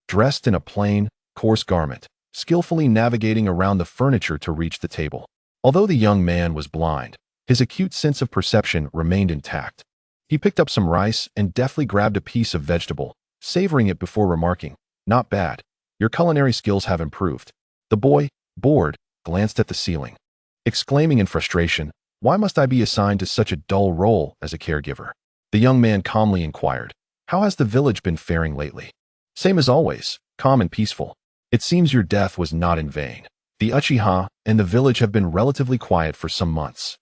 dressed in a plain, coarse garment, skillfully navigating around the furniture to reach the table. Although the young man was blind, his acute sense of perception remained intact. He picked up some rice and deftly grabbed a piece of vegetable, savoring it before remarking, "Not bad. Your culinary skills have improved." The boy, bored, glanced at the ceiling, exclaiming in frustration, "Why must I be assigned to such a dull role as a caregiver?" The young man calmly inquired, "How has the village been faring lately?" "Same as always, calm and peaceful. It seems your death was not in vain." The Uchiha and the village have been relatively quiet for some months.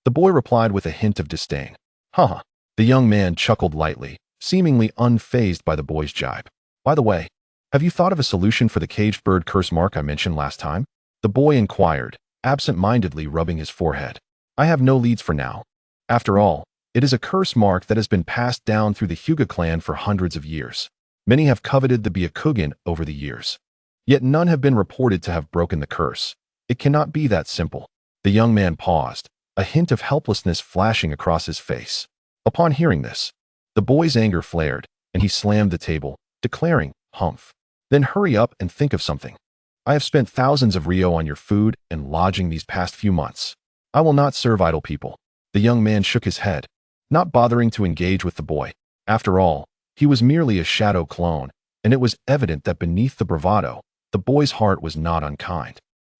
The boy replied with a hint of disdain. Haha. The young man chuckled lightly, seemingly unfazed by the boy's jibe. By the way, have you thought of a solution for the caged bird curse mark I mentioned last time? The boy inquired, absent-mindedly rubbing his forehead. I have no leads for now. After all, it is a curse mark that has been passed down through the Hyuga clan for hundreds of years. Many have coveted the Byakugan over the years. Yet none have been reported to have broken the curse. It cannot be that simple. The young man paused, a hint of helplessness flashing across his face. Upon hearing this, the boy's anger flared, and he slammed the table, declaring, Humph. Then hurry up and think of something. I have spent thousands of ryo on your food and lodging these past few months. I will not serve idle people. The young man shook his head, not bothering to engage with the boy. After all, he was merely a shadow clone, and it was evident that beneath the bravado, the boy's heart was not unkind.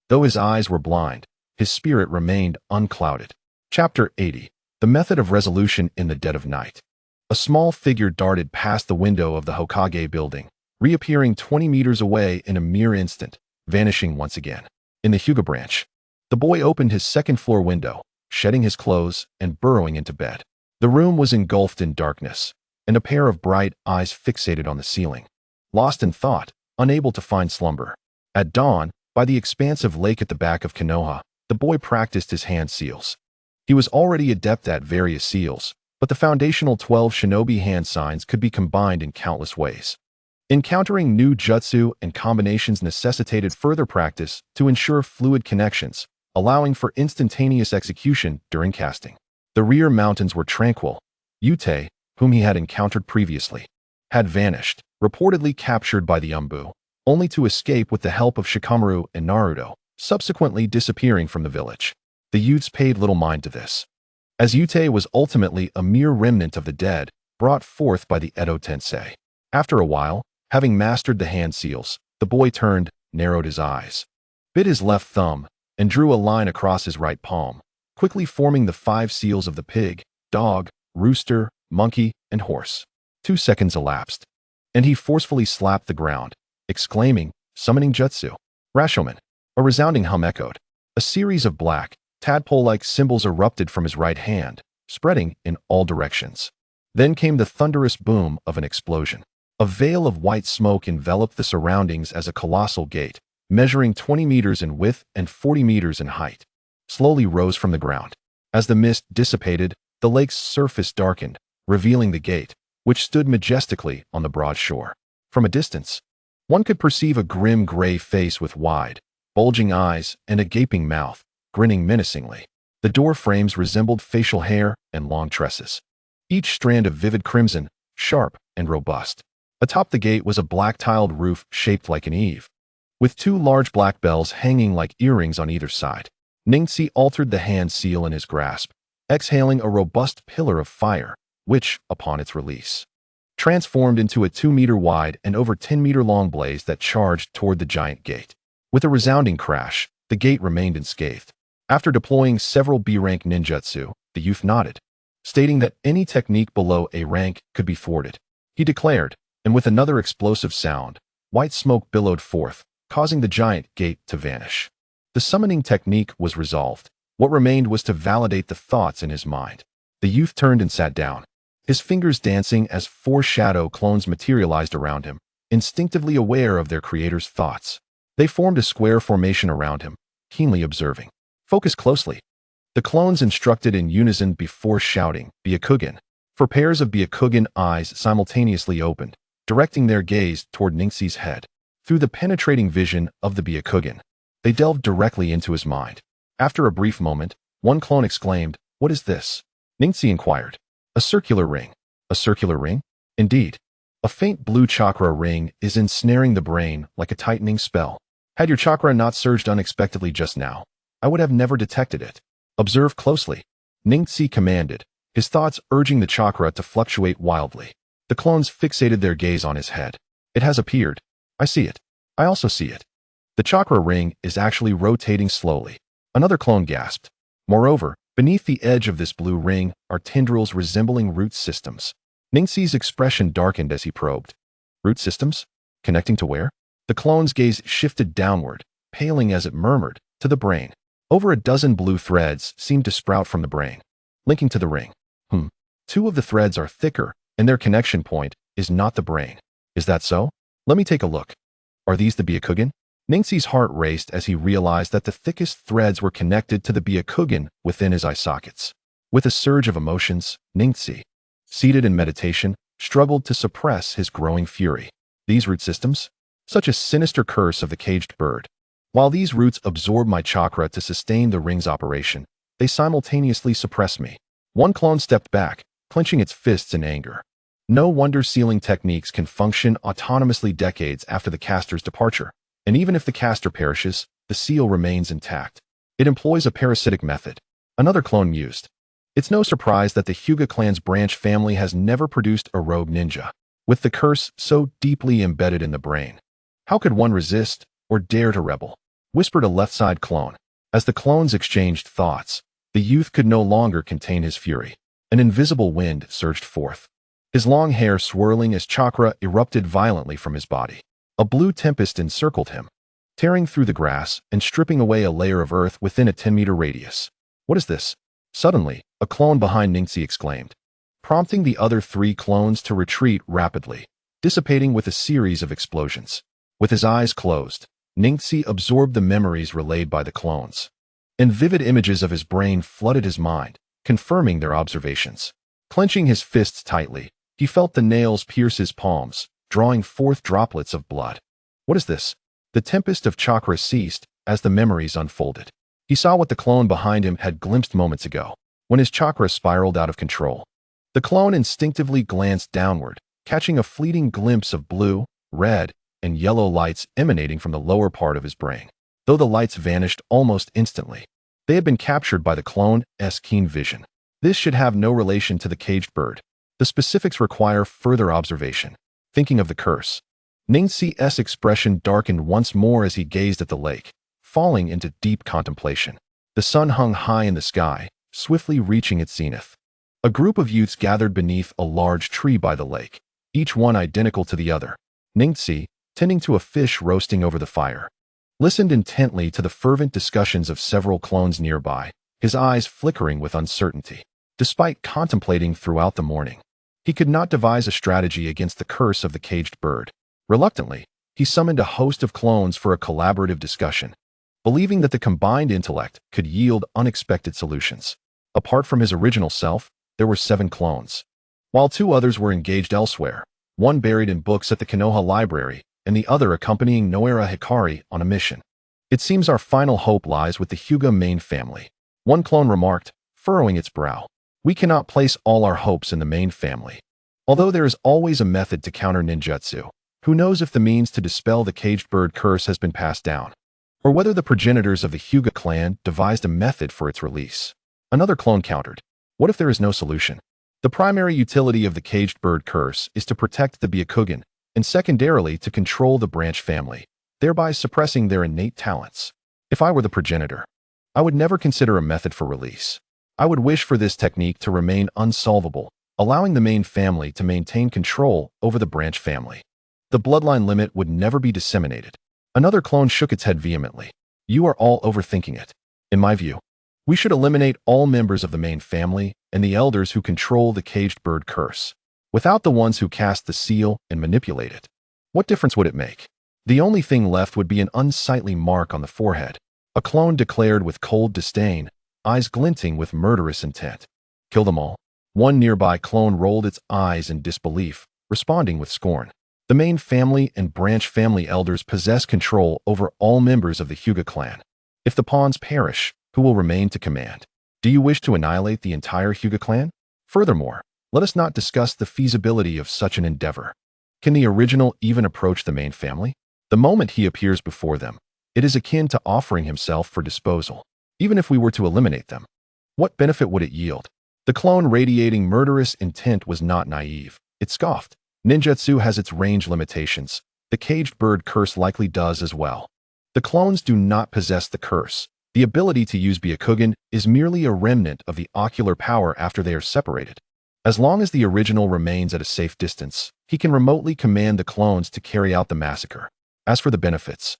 Though his eyes were blind, his spirit remained unclouded. Chapter 80. The Method of Resolution in the Dead of Night. A small figure darted past the window of the Hokage building, reappearing 20 meters away in a mere instant, vanishing once again. In the Hyuga branch, the boy opened his second-floor window, shedding his clothes and burrowing into bed. The room was engulfed in darkness, and a pair of bright eyes fixated on the ceiling. Lost in thought, unable to find slumber. At dawn, by the expansive lake at the back of Konoha, the boy practiced his hand seals. He was already adept at various seals, but the foundational 12 shinobi hand signs could be combined in countless ways. Encountering new jutsu and combinations necessitated further practice to ensure fluid connections, allowing for instantaneous execution during casting. The rear mountains were tranquil. Yutei, whom he had encountered previously, had vanished, reportedly captured by the Umbu, only to escape with the help of Shikamaru and Naruto, subsequently disappearing from the village. The youths paid little mind to this, as Yutei was ultimately a mere remnant of the dead, brought forth by the Edo Tensei. After a while, having mastered the hand seals, the boy turned, narrowed his eyes, bit his left thumb, and drew a line across his right palm, quickly forming the 5 seals of the pig, dog, rooster, monkey, and horse. 2 seconds elapsed, and he forcefully slapped the ground, exclaiming, summoning jutsu. Rashomon. A resounding hum echoed. A series of black, tadpole-like symbols erupted from his right hand, spreading in all directions. Then came the thunderous boom of an explosion. A veil of white smoke enveloped the surroundings as a colossal gate, measuring 20 meters in width and 40 meters in height, slowly rose from the ground. As the mist dissipated, the lake's surface darkened, revealing the gate, which stood majestically on the broad shore. From a distance, one could perceive a grim gray face with wide, bulging eyes and a gaping mouth, grinning menacingly. The door frames resembled facial hair and long tresses, each strand of vivid crimson, sharp and robust. Atop the gate was a black-tiled roof shaped like an eave, with 2 large black bells hanging like earrings on either side. Ningxi altered the hand seal in his grasp, exhaling a robust pillar of fire, which, upon its release, transformed into a 2-meter-wide and over 10-meter-long blaze that charged toward the giant gate. With a resounding crash, the gate remained unscathed. After deploying several B-rank ninjutsu, the youth nodded, stating that any technique below A rank could be thwarted. He declared, and with another explosive sound, white smoke billowed forth, causing the giant gate to vanish. The summoning technique was resolved. What remained was to validate the thoughts in his mind. The youth turned and sat down, his fingers dancing as 4 shadow clones materialized around him, instinctively aware of their creator's thoughts. They formed a square formation around him, keenly observing. Focus closely. The clones instructed in unison before shouting, Byakugan. 4 pairs of Byakugan eyes simultaneously opened, directing their gaze toward Ningxi's head. Through the penetrating vision of the Byakugan, they delved directly into his mind. After a brief moment, one clone exclaimed, "What is this?" Ningxi inquired. "A circular ring." "A circular ring?" "Indeed. A faint blue chakra ring is ensnaring the brain like a tightening spell. Had your chakra not surged unexpectedly just now, I would have never detected it. Observe closely." Ningxi commanded, his thoughts urging the chakra to fluctuate wildly. The clones fixated their gaze on his head. "It has appeared. I see it. I also see it. The chakra ring is actually rotating slowly." Another clone gasped. Moreover, beneath the edge of this blue ring are tendrils resembling root systems. Ningxi's expression darkened as he probed. Root systems? Connecting to where? The clone's gaze shifted downward, paling as it murmured, to the brain. Over a dozen blue threads seemed to sprout from the brain, linking to the ring. Two of the threads are thicker, and their connection point is not the brain. Is that so? Let me take a look. Are these the Byakugan? Ningxi's heart raced as he realized that the thickest threads were connected to the Byakugan within his eye sockets. With a surge of emotions, Ningxi, seated in meditation, struggled to suppress his growing fury. These root systems? Such a sinister curse of the caged bird. While these roots absorb my chakra to sustain the ring's operation, they simultaneously suppress me. One clone stepped back, clenching its fists in anger. No wonder sealing techniques can function autonomously decades after the caster's departure. And even if the caster perishes, the seal remains intact. It employs a parasitic method. Another clone mused. It's no surprise that the Hyuga clan's branch family has never produced a rogue ninja, with the curse so deeply embedded in the brain. How could one resist or dare to rebel? Whispered a left-side clone. As the clones exchanged thoughts, the youth could no longer contain his fury. An invisible wind surged forth, his long hair swirling as chakra erupted violently from his body. A blue tempest encircled him, tearing through the grass and stripping away a layer of earth within a 10-meter radius. What is this? Suddenly, a clone behind Ningxi exclaimed, prompting the other 3 clones to retreat rapidly, dissipating with a series of explosions. With his eyes closed, Ningxi absorbed the memories relayed by the clones, and vivid images of his brain flooded his mind, confirming their observations. Clenching his fists tightly, he felt the nails pierce his palms, drawing forth droplets of blood. What is this? The tempest of chakra ceased as the memories unfolded. He saw what the clone behind him had glimpsed moments ago, when his chakra spiraled out of control. The clone instinctively glanced downward, catching a fleeting glimpse of blue, red, and yellow lights emanating from the lower part of his brain. Though the lights vanished almost instantly, they had been captured by the clone's keen vision. This should have no relation to the caged bird. The specifics require further observation. Thinking of the curse, Ningxi's expression darkened once more as he gazed at the lake, falling into deep contemplation. The sun hung high in the sky, swiftly reaching its zenith. A group of youths gathered beneath a large tree by the lake, each one identical to the other. Ningxi, tending to a fish roasting over the fire, listened intently to the fervent discussions of several clones nearby, his eyes flickering with uncertainty. Despite contemplating throughout the morning, he could not devise a strategy against the curse of the caged bird. Reluctantly, he summoned a host of clones for a collaborative discussion, believing that the combined intellect could yield unexpected solutions. Apart from his original self, there were 7 clones, while 2 others were engaged elsewhere, one buried in books at the Konoha library and the other accompanying Noera Hikari on a mission. It seems our final hope lies with the Hyuga main family, one clone remarked, furrowing its brow. We cannot place all our hopes in the main family. Although there is always a method to counter ninjutsu, who knows if the means to dispel the caged bird curse has been passed down, or whether the progenitors of the Hyuga clan devised a method for its release. Another clone countered. What if there is no solution? The primary utility of the caged bird curse is to protect the Byakugan, and secondarily to control the branch family, thereby suppressing their innate talents. If I were the progenitor, I would never consider a method for release. I would wish for this technique to remain unsolvable, allowing the main family to maintain control over the branch family. The bloodline limit would never be disseminated. Another clone shook its head vehemently. You are all overthinking it. In my view, we should eliminate all members of the main family and the elders who control the caged bird curse, without the ones who cast the seal and manipulate it. What difference would it make? The only thing left would be an unsightly mark on the forehead. A clone declared with cold disdain, eyes glinting with murderous intent. Kill them all. One nearby clone rolled its eyes in disbelief, responding with scorn. The main family and branch family elders possess control over all members of the Hyuga clan. If the pawns perish, who will remain to command? Do you wish to annihilate the entire Hyuga clan? Furthermore, let us not discuss the feasibility of such an endeavor. Can the original even approach the main family? The moment he appears before them, it is akin to offering himself for disposal. Even if we were to eliminate them, what benefit would it yield? The clone radiating murderous intent was not naive. It scoffed. Ninjutsu has its range limitations. The caged bird curse likely does as well. The clones do not possess the curse. The ability to use Byakugan is merely a remnant of the ocular power after they are separated. As long as the original remains at a safe distance, he can remotely command the clones to carry out the massacre. As for the benefits,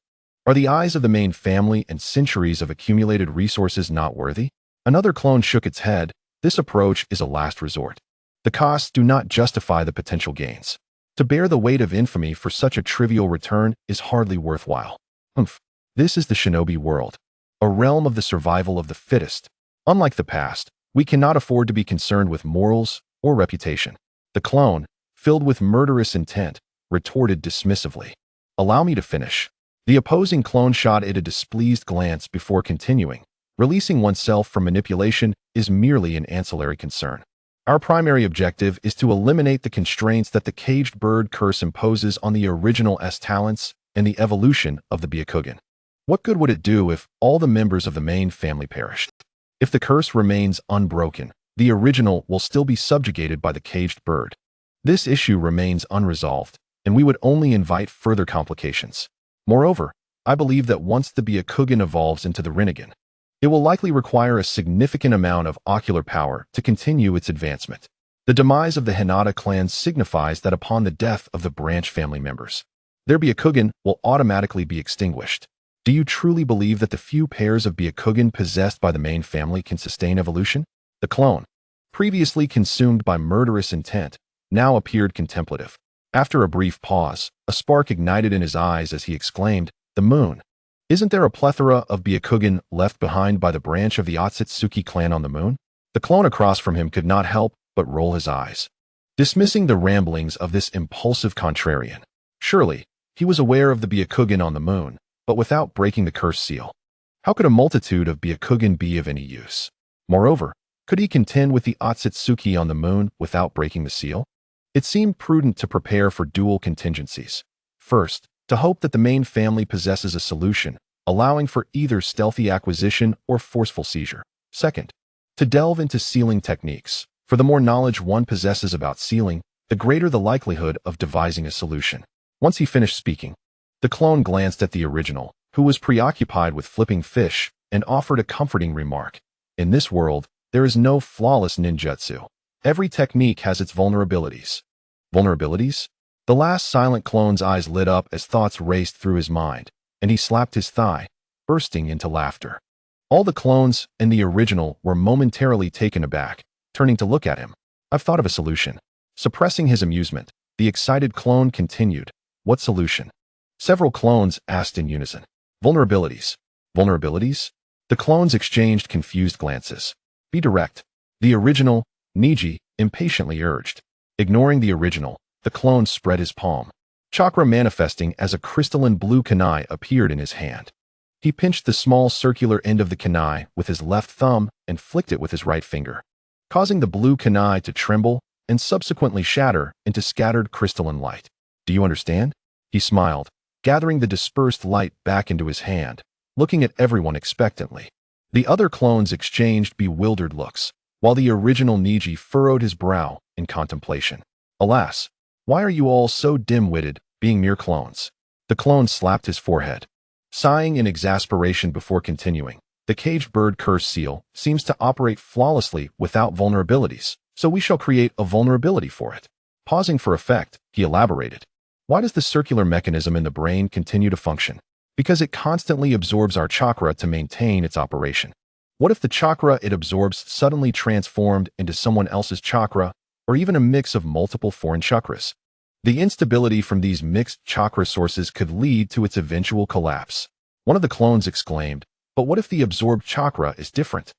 Are the eyes of the main family and centuries of accumulated resources not worthy? Another clone shook its head. This approach is a last resort. The costs do not justify the potential gains. To bear the weight of infamy for such a trivial return is hardly worthwhile. This is the shinobi world, a realm of the survival of the fittest. Unlike the past, we cannot afford to be concerned with morals or reputation. The clone, filled with murderous intent, retorted dismissively. Allow me to finish. The opposing clone shot it a displeased glance before continuing. Releasing oneself from manipulation is merely an ancillary concern. Our primary objective is to eliminate the constraints that the caged bird curse imposes on the original S talents and the evolution of the Byakugan. What good would it do if all the members of the main family perished? If the curse remains unbroken, the original will still be subjugated by the caged bird. This issue remains unresolved, and we would only invite further complications. Moreover, I believe that once the Byakugan evolves into the Rinnegan, it will likely require a significant amount of ocular power to continue its advancement. The demise of the Hinata clan signifies that upon the death of the branch family members, their Byakugan will automatically be extinguished. Do you truly believe that the few pairs of Byakugan possessed by the main family can sustain evolution? The clone, previously consumed by murderous intent, now appeared contemplative. After a brief pause, a spark ignited in his eyes as he exclaimed, "The moon! Isn't there a plethora of Byakugan left behind by the branch of the Otsutsuki clan on the moon?" The clone across from him could not help but roll his eyes, dismissing the ramblings of this impulsive contrarian. Surely, he was aware of the Byakugan on the moon, but without breaking the curse seal. How could a multitude of Byakugan be of any use? Moreover, could he contend with the Otsutsuki on the moon without breaking the seal? It seemed prudent to prepare for dual contingencies. First, to hope that the main family possesses a solution, allowing for either stealthy acquisition or forceful seizure. Second, to delve into sealing techniques. For the more knowledge one possesses about sealing, the greater the likelihood of devising a solution. Once he finished speaking, the clone glanced at the original, who was preoccupied with flipping fish, and offered a comforting remark. In this world, there is no flawless ninjutsu. Every technique has its vulnerabilities. Vulnerabilities? The last silent clone's eyes lit up as thoughts raced through his mind, and he slapped his thigh, bursting into laughter. All the clones and the original were momentarily taken aback, turning to look at him. "I've thought of a solution." Suppressing his amusement, the excited clone continued. "What solution?" Several clones asked in unison. "Vulnerabilities." "Vulnerabilities?" The clones exchanged confused glances. "Be direct." The original, Neji, impatiently urged. Ignoring the original, the clone spread his palm. Chakra manifesting as a crystalline blue kunai appeared in his hand. He pinched the small circular end of the kunai with his left thumb and flicked it with his right finger, causing the blue kunai to tremble and subsequently shatter into scattered crystalline light. "Do you understand?" He smiled, gathering the dispersed light back into his hand, looking at everyone expectantly. The other clones exchanged bewildered looks, while the original Neji furrowed his brow in contemplation. "Alas, why are you all so dim-witted, being mere clones?" The clone slapped his forehead, sighing in exasperation before continuing. "The caged bird curse seal seems to operate flawlessly without vulnerabilities, so we shall create a vulnerability for it." Pausing for effect, he elaborated. "Why does the circular mechanism in the brain continue to function? Because it constantly absorbs our chakra to maintain its operation. What if the chakra it absorbs suddenly transformed into someone else's chakra, or even a mix of multiple foreign chakras? The instability from these mixed chakra sources could lead to its eventual collapse." One of the clones exclaimed, "But what if the absorbed chakra is different,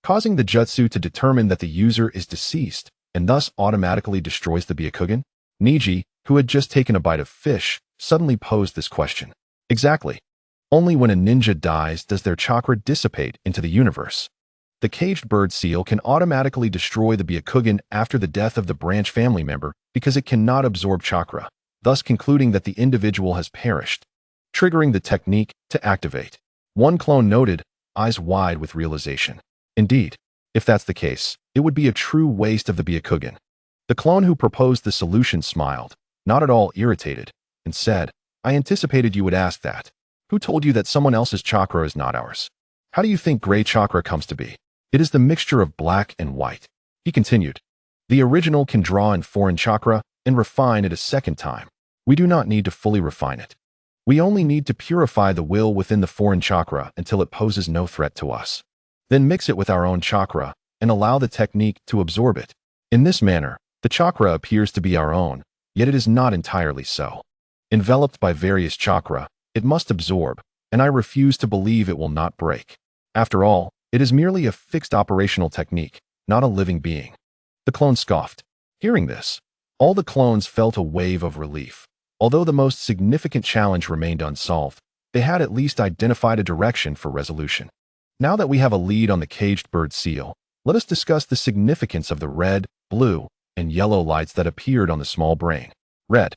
causing the jutsu to determine that the user is deceased and thus automatically destroys the Byakugan?" Neji, who had just taken a bite of fish, suddenly posed this question. "Exactly. Only when a ninja dies does their chakra dissipate into the universe. The caged bird seal can automatically destroy the Byakugan after the death of the branch family member because it cannot absorb chakra, thus concluding that the individual has perished, triggering the technique to activate." One clone noted, eyes wide with realization. "Indeed, if that's the case, it would be a true waste of the Byakugan." The clone who proposed the solution smiled, not at all irritated, and said, "I anticipated you would ask that. Who told you that someone else's chakra is not ours? How do you think gray chakra comes to be? It is the mixture of black and white." He continued, "The original can draw in foreign chakra and refine it a second time. We do not need to fully refine it. We only need to purify the will within the foreign chakra until it poses no threat to us. Then mix it with our own chakra and allow the technique to absorb it. In this manner, the chakra appears to be our own, yet it is not entirely so. Enveloped by various chakra, it must absorb, and I refuse to believe it will not break. After all, it is merely a fixed operational technique, not a living being. The clone scoffed. Hearing this, all the clones felt a wave of relief. Although the most significant challenge remained unsolved, they had at least identified a direction for resolution. Now that we have a lead on the caged bird seal, let us discuss the significance of the red, blue, and yellow lights that appeared on the small brain. Red,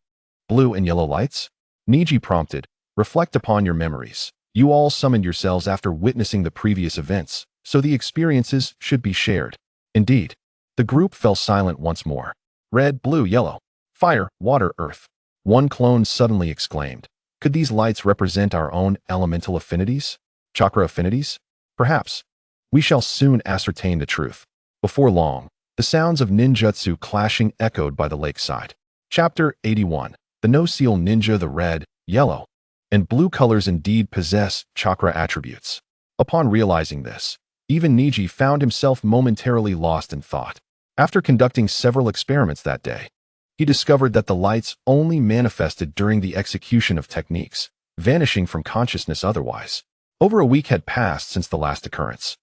blue, and yellow lights? Neji prompted. Reflect upon your memories. You all summoned yourselves after witnessing the previous events, so the experiences should be shared. Indeed, the group fell silent once more. Red, blue, yellow. Fire, water, earth. One clone suddenly exclaimed. Could these lights represent our own elemental affinities? Chakra affinities? Perhaps. We shall soon ascertain the truth. Before long, the sounds of ninjutsu clashing echoed by the lakeside. Chapter 81. The no-seal ninja. The red, yellow, and blue colors indeed possess chakra attributes. Upon realizing this, even Neji found himself momentarily lost in thought. After conducting several experiments that day, he discovered that the lights only manifested during the execution of techniques, vanishing from consciousness otherwise. Over a week had passed since the last occurrence,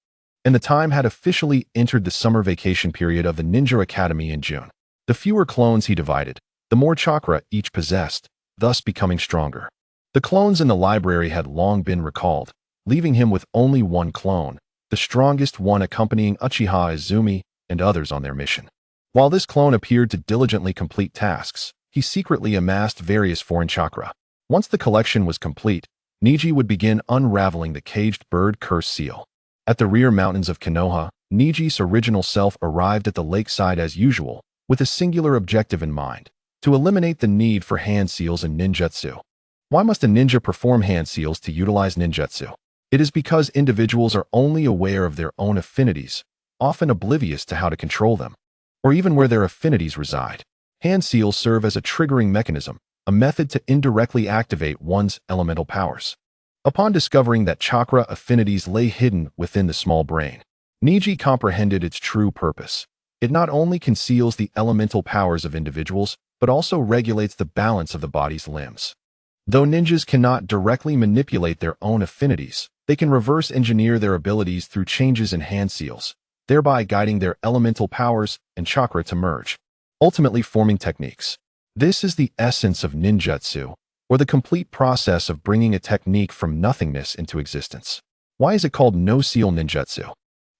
and the time had officially entered the summer vacation period of the Ninja Academy in June. The fewer clones he divided, the more chakra each possessed, thus becoming stronger. The clones in the library had long been recalled, leaving him with only one clone, the strongest one accompanying Uchiha Izumi and others on their mission. While this clone appeared to diligently complete tasks, he secretly amassed various foreign chakra. Once the collection was complete, Neji would begin unraveling the caged bird curse seal. At the rear mountains of Konoha, Neji's original self arrived at the lakeside as usual, with a singular objective in mind: to eliminate the need for hand seals and ninjutsu. Why must a ninja perform hand seals to utilize ninjutsu? It is because individuals are only aware of their own affinities, often oblivious to how to control them, or even where their affinities reside. Hand seals serve as a triggering mechanism, a method to indirectly activate one's elemental powers. Upon discovering that chakra affinities lay hidden within the small brain, Neji comprehended its true purpose. It not only conceals the elemental powers of individuals, but also regulates the balance of the body's limbs. Though ninjas cannot directly manipulate their own affinities, they can reverse engineer their abilities through changes in hand seals, thereby guiding their elemental powers and chakra to merge, ultimately forming techniques. This is the essence of ninjutsu, or the complete process of bringing a technique from nothingness into existence. Why is it called no-seal ninjutsu?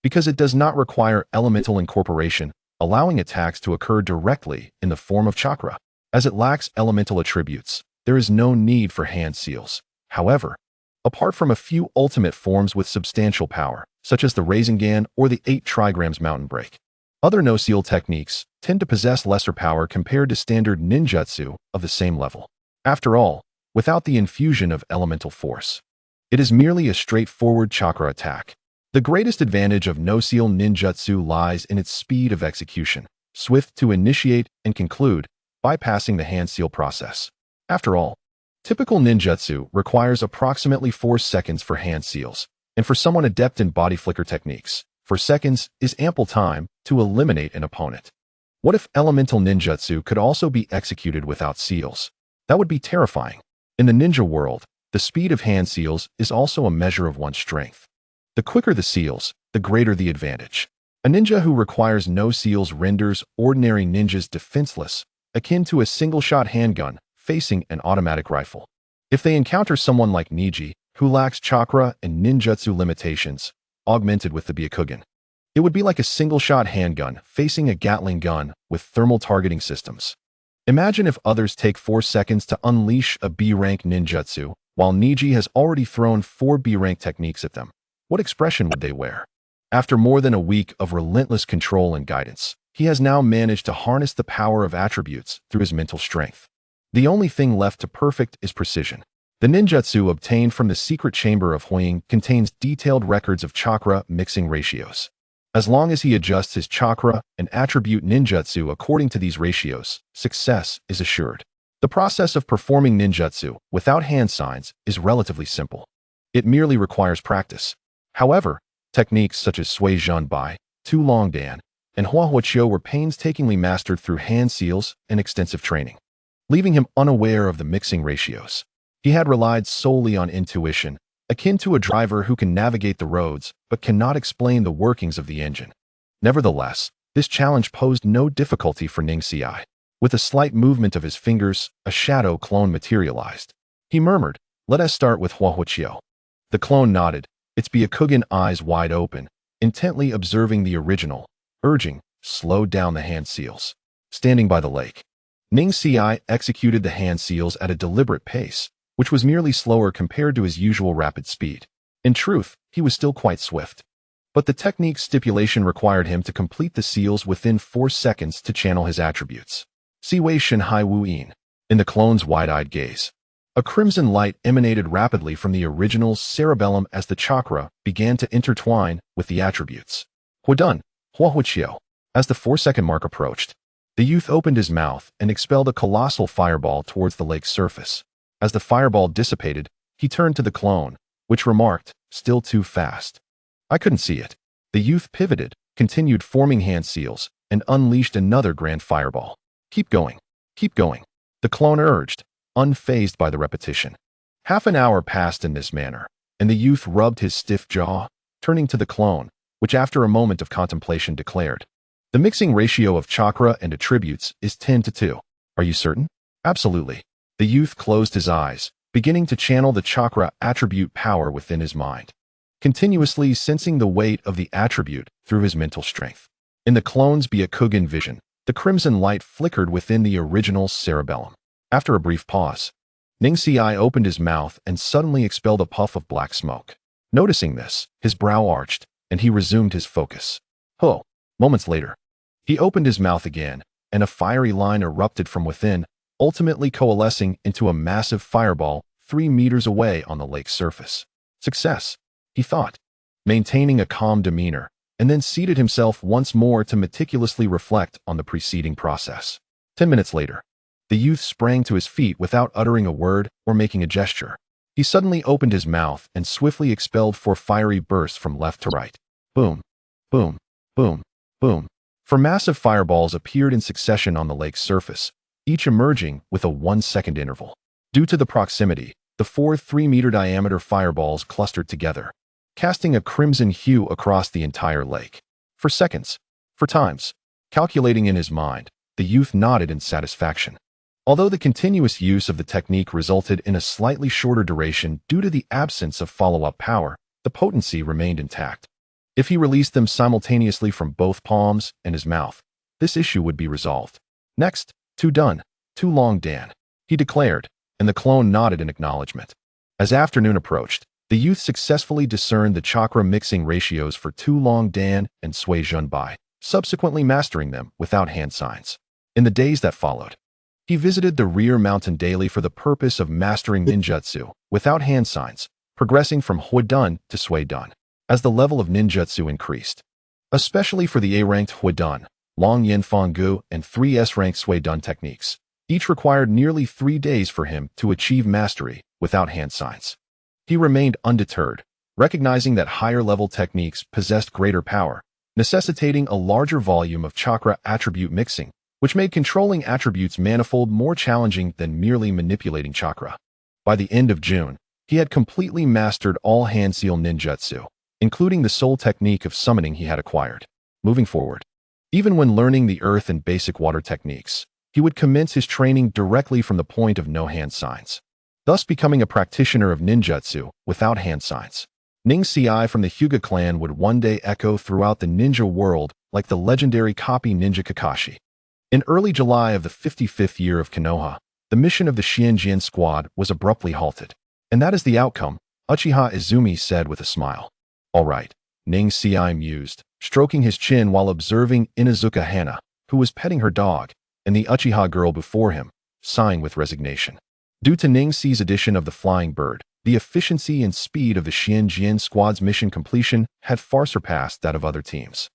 Because it does not require elemental incorporation, allowing attacks to occur directly in the form of chakra. As it lacks elemental attributes, there is no need for hand seals. However, apart from a few ultimate forms with substantial power, such as the Rinnegan or the 8 trigrams mountain break, other no-seal techniques tend to possess lesser power compared to standard ninjutsu of the same level. After all, without the infusion of elemental force, it is merely a straightforward chakra attack. The greatest advantage of no-seal ninjutsu lies in its speed of execution, swift to initiate and conclude, bypassing the hand seal process. After all, typical ninjutsu requires approximately 4 seconds for hand seals, and for someone adept in body flicker techniques, 4 seconds is ample time to eliminate an opponent. What if elemental ninjutsu could also be executed without seals? That would be terrifying. In the ninja world, the speed of hand seals is also a measure of one's strength. The quicker the seals, the greater the advantage. A ninja who requires no seals renders ordinary ninjas defenseless, akin to a single-shot handgun facing an automatic rifle. If they encounter someone like Neji, who lacks chakra and ninjutsu limitations, augmented with the Byakugan, it would be like a single-shot handgun facing a Gatling gun with thermal targeting systems. Imagine if others take 4 seconds to unleash a B-rank ninjutsu, while Neji has already thrown 4 B-rank techniques at them. What expression would they wear? After more than a week of relentless control and guidance, he has now managed to harness the power of attributes through his mental strength. The only thing left to perfect is precision. The ninjutsu obtained from the secret chamber of Huang contains detailed records of chakra mixing ratios. As long as he adjusts his chakra and attribute ninjutsu according to these ratios, success is assured. The process of performing ninjutsu without hand signs is relatively simple. It merely requires practice. However, techniques such as Sui Zhunbai, Tu Long Dan, and Hua Hua Chiu were painstakingly mastered through hand seals and extensive training, leaving him unaware of the mixing ratios. He had relied solely on intuition, akin to a driver who can navigate the roads but cannot explain the workings of the engine. Nevertheless, this challenge posed no difficulty for Ning Xiai. With a slight movement of his fingers, a shadow clone materialized. He murmured, "Let us start with Hua Hua Chiu." The clone nodded, its Byakugan eyes wide open, intently observing the original, urging, "Slow down the hand seals." Standing by the lake, Ning Xiai executed the hand seals at a deliberate pace, which was merely slower compared to his usual rapid speed. In truth, he was still quite swift. But the technique's stipulation required him to complete the seals within 4 seconds to channel his attributes. Siwei Shenhai Wu Yin. In the clone's wide-eyed gaze, a crimson light emanated rapidly from the original's cerebellum as the chakra began to intertwine with the attributes. Huadun, Hua Hua Chiu. As the 4-second mark approached, the youth opened his mouth and expelled a colossal fireball towards the lake's surface. As the fireball dissipated, he turned to the clone, which remarked, "Still too fast." "I couldn't see it." The youth pivoted, continued forming hand seals, and unleashed another grand fireball. "Keep going. Keep going," the clone urged, unfazed by the repetition. Half an hour passed in this manner, and the youth rubbed his stiff jaw, turning to the clone, which after a moment of contemplation declared, "The mixing ratio of chakra and attributes is 10-2. Are you certain?" "Absolutely." The youth closed his eyes, beginning to channel the chakra attribute power within his mind, continuously sensing the weight of the attribute through his mental strength. In the clone's Byakugan vision, the crimson light flickered within the original's cerebellum. After a brief pause, Ning Xiai opened his mouth and suddenly expelled a puff of black smoke. Noticing this, his brow arched, and he resumed his focus. Oh! Moments later, he opened his mouth again, and a fiery line erupted from within, ultimately coalescing into a massive fireball 3 meters away on the lake's surface. Success, he thought, maintaining a calm demeanor, and then seated himself once more to meticulously reflect on the preceding process. 10 minutes later, the youth sprang to his feet without uttering a word or making a gesture. He suddenly opened his mouth and swiftly expelled 4 fiery bursts from left to right. Boom, boom, boom, boom. 4 massive fireballs appeared in succession on the lake's surface, each emerging with a 1-second interval. Due to the proximity, the 4 3-meter diameter fireballs clustered together, casting a crimson hue across the entire lake. For seconds, for times, calculating in his mind, the youth nodded in satisfaction. Although the continuous use of the technique resulted in a slightly shorter duration due to the absence of follow-up power, the potency remained intact. If he released them simultaneously from both palms and his mouth, this issue would be resolved. "Next, Tu Long Dan," he declared, and the clone nodded in acknowledgement. As afternoon approached, the youth successfully discerned the chakra mixing ratios for Tu Long Dan and Sui Zhunbai, subsequently mastering them without hand signs. In the days that followed, he visited the rear mountain daily for the purpose of mastering ninjutsu without hand signs, progressing from Huadun to Sui Dun. As the level of ninjutsu increased, especially for the A-ranked Huadun, Long Yin Fang Gu, and 3S-ranked Sui Dun techniques, each required nearly 3 days for him to achieve mastery without hand signs. He remained undeterred, recognizing that higher-level techniques possessed greater power, necessitating a larger volume of chakra attribute mixing, which made controlling attributes manifold more challenging than merely manipulating chakra. By the end of June, he had completely mastered all hand-seal ninjutsu, including the sole technique of summoning he had acquired. Moving forward, even when learning the earth and basic water techniques, he would commence his training directly from the point of no hand signs, thus becoming a practitioner of ninjutsu without hand signs. Ning Xiai from the Hyuga clan would one day echo throughout the ninja world like the legendary copy ninja Kakashi. In early July of the 55th year of Konoha, the mission of the Xianjian squad was abruptly halted. "And that is the outcome," Uchiha Izumi said with a smile. "All right," Ning Xiai mused, stroking his chin while observing Inuzuka Hana, who was petting her dog, and the Uchiha girl before him, sighing with resignation. Due to Ning Xi's addition of the flying bird, the efficiency and speed of the Xianjian squad's mission completion had far surpassed that of other teams.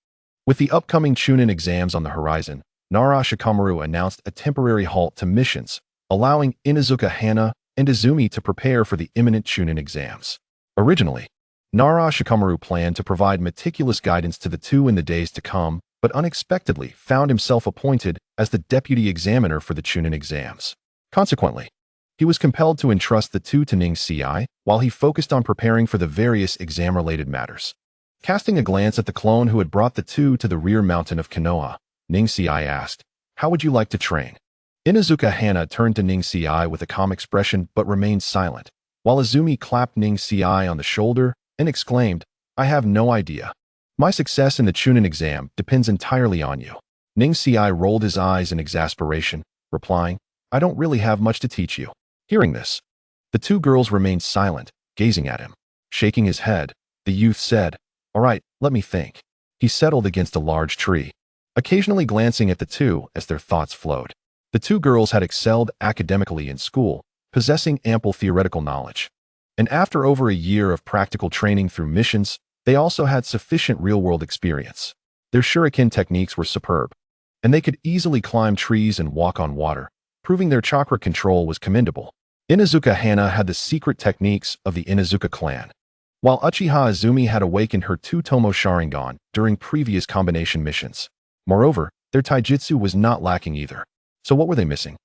With the upcoming Chunin exams on the horizon, Nara Shikamaru announced a temporary halt to missions, allowing Inuzuka Hana and Izumi to prepare for the imminent Chunin exams. Originally, Nara Shikamaru planned to provide meticulous guidance to the two in the days to come, but unexpectedly found himself appointed as the deputy examiner for the Chunin exams. Consequently, he was compelled to entrust the two to Ning Ci while he focused on preparing for the various exam-related matters. Casting a glance at the clone who had brought the two to the rear mountain of Konoha, Ning Ci asked, "How would you like to train?" Inuzuka Hana turned to Ning Ci with a calm expression but remained silent, while Izumi clapped Ning Ci on the shoulder and exclaimed, "I have no idea. My success in the Chunin exam depends entirely on you." Ning Ci rolled his eyes in exasperation, replying, "I don't really have much to teach you." Hearing this, the two girls remained silent, gazing at him. Shaking his head, the youth said, "All right, let me think." He settled against a large tree, occasionally glancing at the two as their thoughts flowed. The two girls had excelled academically in school, possessing ample theoretical knowledge. And after over a year of practical training through missions, they also had sufficient real-world experience. Their shuriken techniques were superb, and they could easily climb trees and walk on water, proving their chakra control was commendable. Inuzuka Hana had the secret techniques of the Inuzuka clan, while Uchiha Izumi had awakened her two-tomo Sharingan during previous combination missions. Moreover, their taijutsu was not lacking either. So what were they missing?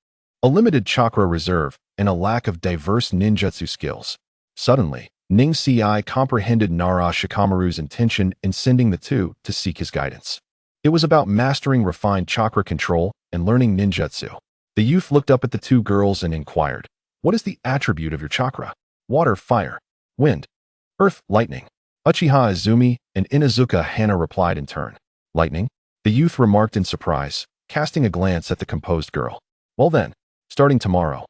A limited chakra reserve and a lack of diverse ninjutsu skills. Suddenly, Ning Ci comprehended Nara Shikamaru's intention in sending the two to seek his guidance. It was about mastering refined chakra control and learning ninjutsu. The youth looked up at the two girls and inquired, "What is the attribute of your chakra? Water, fire, wind, earth, lightning?" Uchiha Izumi and Inuzuka Hana replied in turn, "Lightning." The youth remarked in surprise, casting a glance at the composed girl. "Well then, starting tomorrow,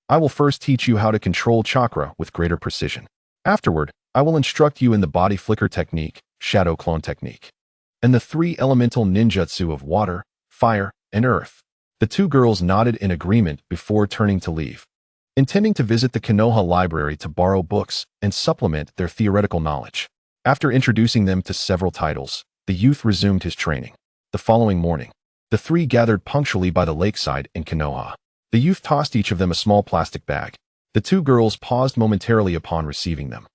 I will first teach you how to control chakra with greater precision. Afterward, I will instruct you in the body flicker technique, shadow clone technique, and the three elemental ninjutsu of water, fire, and earth." The two girls nodded in agreement before turning to leave, intending to visit the Konoha library to borrow books and supplement their theoretical knowledge. After introducing them to several titles, the youth resumed his training. The following morning, the three gathered punctually by the lakeside in Konoha. The youth tossed each of them a small plastic bag. The two girls paused momentarily upon receiving them,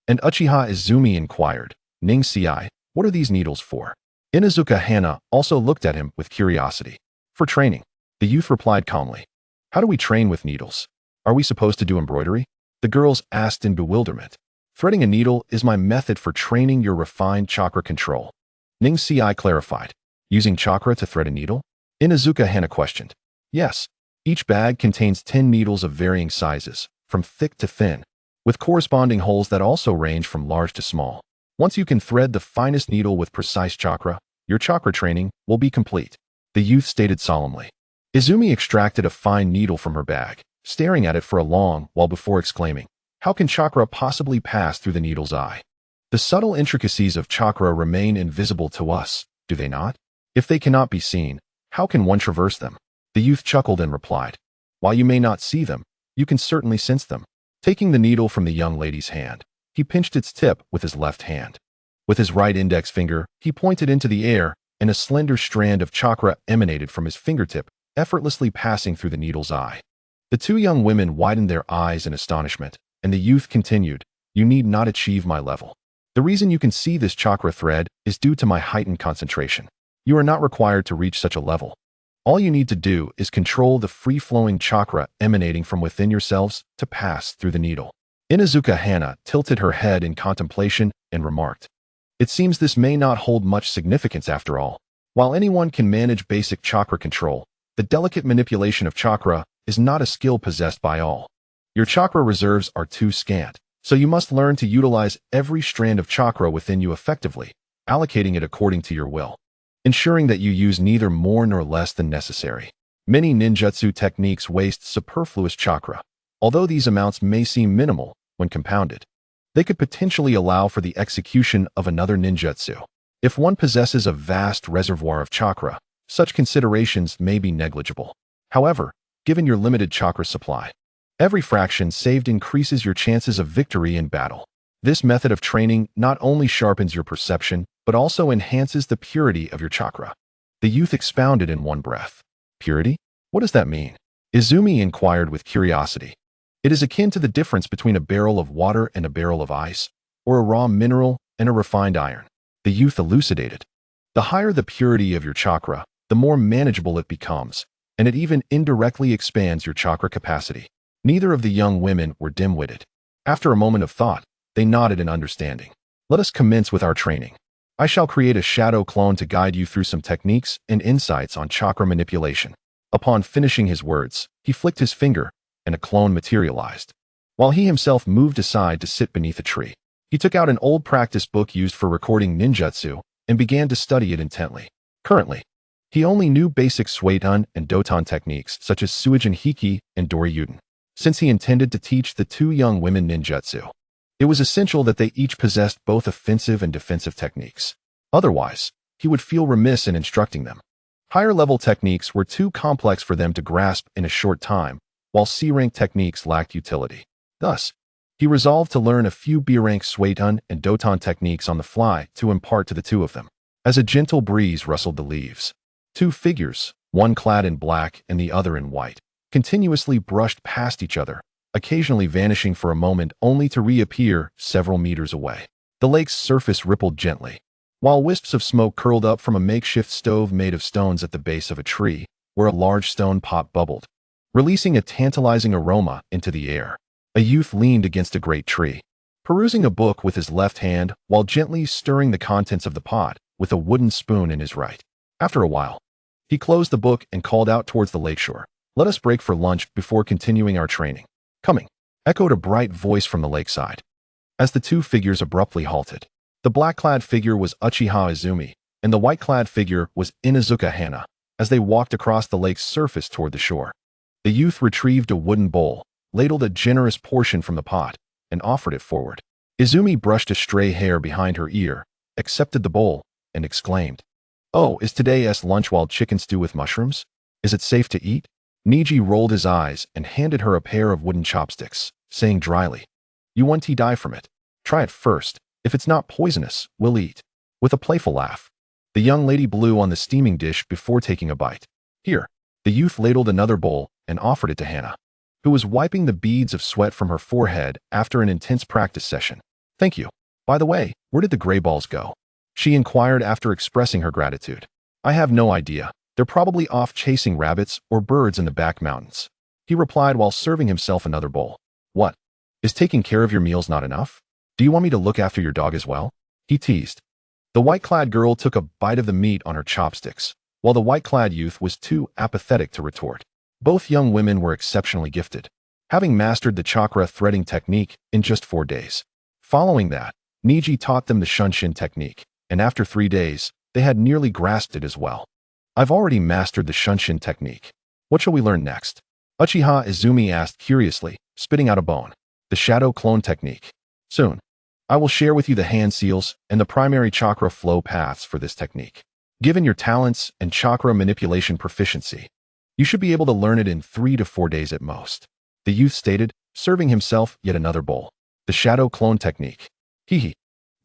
and Uchiha Izumi inquired, "Ning Ci, what are these needles for?" Inuzuka Hana also looked at him with curiosity. "For training." The youth replied calmly. "How do we train with needles? Are we supposed to do embroidery?" The girls asked in bewilderment. "Threading a needle is my method for training your refined chakra control," Ning Ci clarified. "Using chakra to thread a needle?" Inuzuka Hana questioned. "Yes. Each bag contains 10 needles of varying sizes, from thick to thin, with corresponding holes that also range from large to small. Once you can thread the finest needle with precise chakra, your chakra training will be complete," the youth stated solemnly. Izumi extracted a fine needle from her bag, staring at it for a long while before exclaiming, "How can chakra possibly pass through the needle's eye? The subtle intricacies of chakra remain invisible to us, do they not? If they cannot be seen, how can one traverse them?" The youth chuckled and replied, "While you may not see them, you can certainly sense them." Taking the needle from the young lady's hand, he pinched its tip with his left hand. With his right index finger, he pointed into the air, and a slender strand of chakra emanated from his fingertip, effortlessly passing through the needle's eye. The two young women widened their eyes in astonishment, and the youth continued, "You need not achieve my level. The reason you can see this chakra thread is due to my heightened concentration. You are not required to reach such a level. All you need to do is control the free-flowing chakra emanating from within yourselves to pass through the needle." Inuzuka Hana tilted her head in contemplation and remarked, "It seems this may not hold much significance after all. While anyone can manage basic chakra control, the delicate manipulation of chakra is not a skill possessed by all. Your chakra reserves are too scant, so you must learn to utilize every strand of chakra within you effectively, allocating it according to your will, ensuring that you use neither more nor less than necessary. Many ninjutsu techniques waste superfluous chakra. Although these amounts may seem minimal when compounded, they could potentially allow for the execution of another ninjutsu. If one possesses a vast reservoir of chakra, such considerations may be negligible. However, given your limited chakra supply, every fraction saved increases your chances of victory in battle. This method of training not only sharpens your perception, but also enhances the purity of your chakra." The youth expounded in one breath. "Purity? What does that mean?" Izumi inquired with curiosity. It is akin to the difference between a barrel of water and a barrel of ice, or a raw mineral and a refined iron. The youth elucidated. The higher the purity of your chakra, the more manageable it becomes, and it even indirectly expands your chakra capacity. Neither of the young women were dim-witted. After a moment of thought, they nodded in understanding. Let us commence with our training. I shall create a shadow clone to guide you through some techniques and insights on chakra manipulation. Upon finishing his words, he flicked his finger, and a clone materialized. While he himself moved aside to sit beneath a tree, he took out an old practice book used for recording ninjutsu and began to study it intently. Currently, he only knew basic Suiton and Doton techniques such as Suijin Hiki and Doryuden. Since he intended to teach the two young women ninjutsu, it was essential that they each possessed both offensive and defensive techniques. Otherwise, he would feel remiss in instructing them. Higher-level techniques were too complex for them to grasp in a short time, while C-rank techniques lacked utility. Thus, he resolved to learn a few B-rank Suiton and Doton techniques on the fly to impart to the two of them. As a gentle breeze rustled the leaves, two figures, one clad in black and the other in white, continuously brushed past each other, occasionally vanishing for a moment only to reappear several meters away. The lake's surface rippled gently, while wisps of smoke curled up from a makeshift stove made of stones at the base of a tree, where a large stone pot bubbled, releasing a tantalizing aroma into the air. A youth leaned against a great tree, perusing a book with his left hand while gently stirring the contents of the pot with a wooden spoon in his right. After a while, he closed the book and called out towards the lakeshore. "Let us break for lunch before continuing our training." "Coming," echoed a bright voice from the lakeside. As the two figures abruptly halted, the black-clad figure was Uchiha Izumi, and the white-clad figure was Inuzuka Hana. As they walked across the lake's surface toward the shore, the youth retrieved a wooden bowl, ladled a generous portion from the pot, and offered it forward. Izumi brushed a stray hair behind her ear, accepted the bowl, and exclaimed, "Oh, is today's lunch wild chicken stew with mushrooms? Is it safe to eat?" Neji rolled his eyes and handed her a pair of wooden chopsticks, saying dryly, "You want to die from it? Try it first. If it's not poisonous, we'll eat." With a playful laugh, the young lady blew on the steaming dish before taking a bite. "Here." The youth ladled another bowl and offered it to Hana, who was wiping the beads of sweat from her forehead after an intense practice session. "Thank you. By the way, where did the gray balls go?" she inquired after expressing her gratitude. "I have no idea. They're probably off chasing rabbits or birds in the back mountains," he replied while serving himself another bowl. "What? Is taking care of your meals not enough? Do you want me to look after your dog as well?" he teased. The white-clad girl took a bite of the meat on her chopsticks, while the white-clad youth was too apathetic to retort. Both young women were exceptionally gifted, having mastered the chakra threading technique in just 4 days. Following that, Neji taught them the Shunshin technique, and after 3 days, they had nearly grasped it as well. "I've already mastered the Shunshin technique. What shall we learn next?" Uchiha Izumi asked curiously, spitting out a bone. "The shadow clone technique. Soon, I will share with you the hand seals and the primary chakra flow paths for this technique. Given your talents and chakra manipulation proficiency, you should be able to learn it in 3 to 4 days at most," the youth stated, serving himself yet another bowl. "The shadow clone technique. Hehe.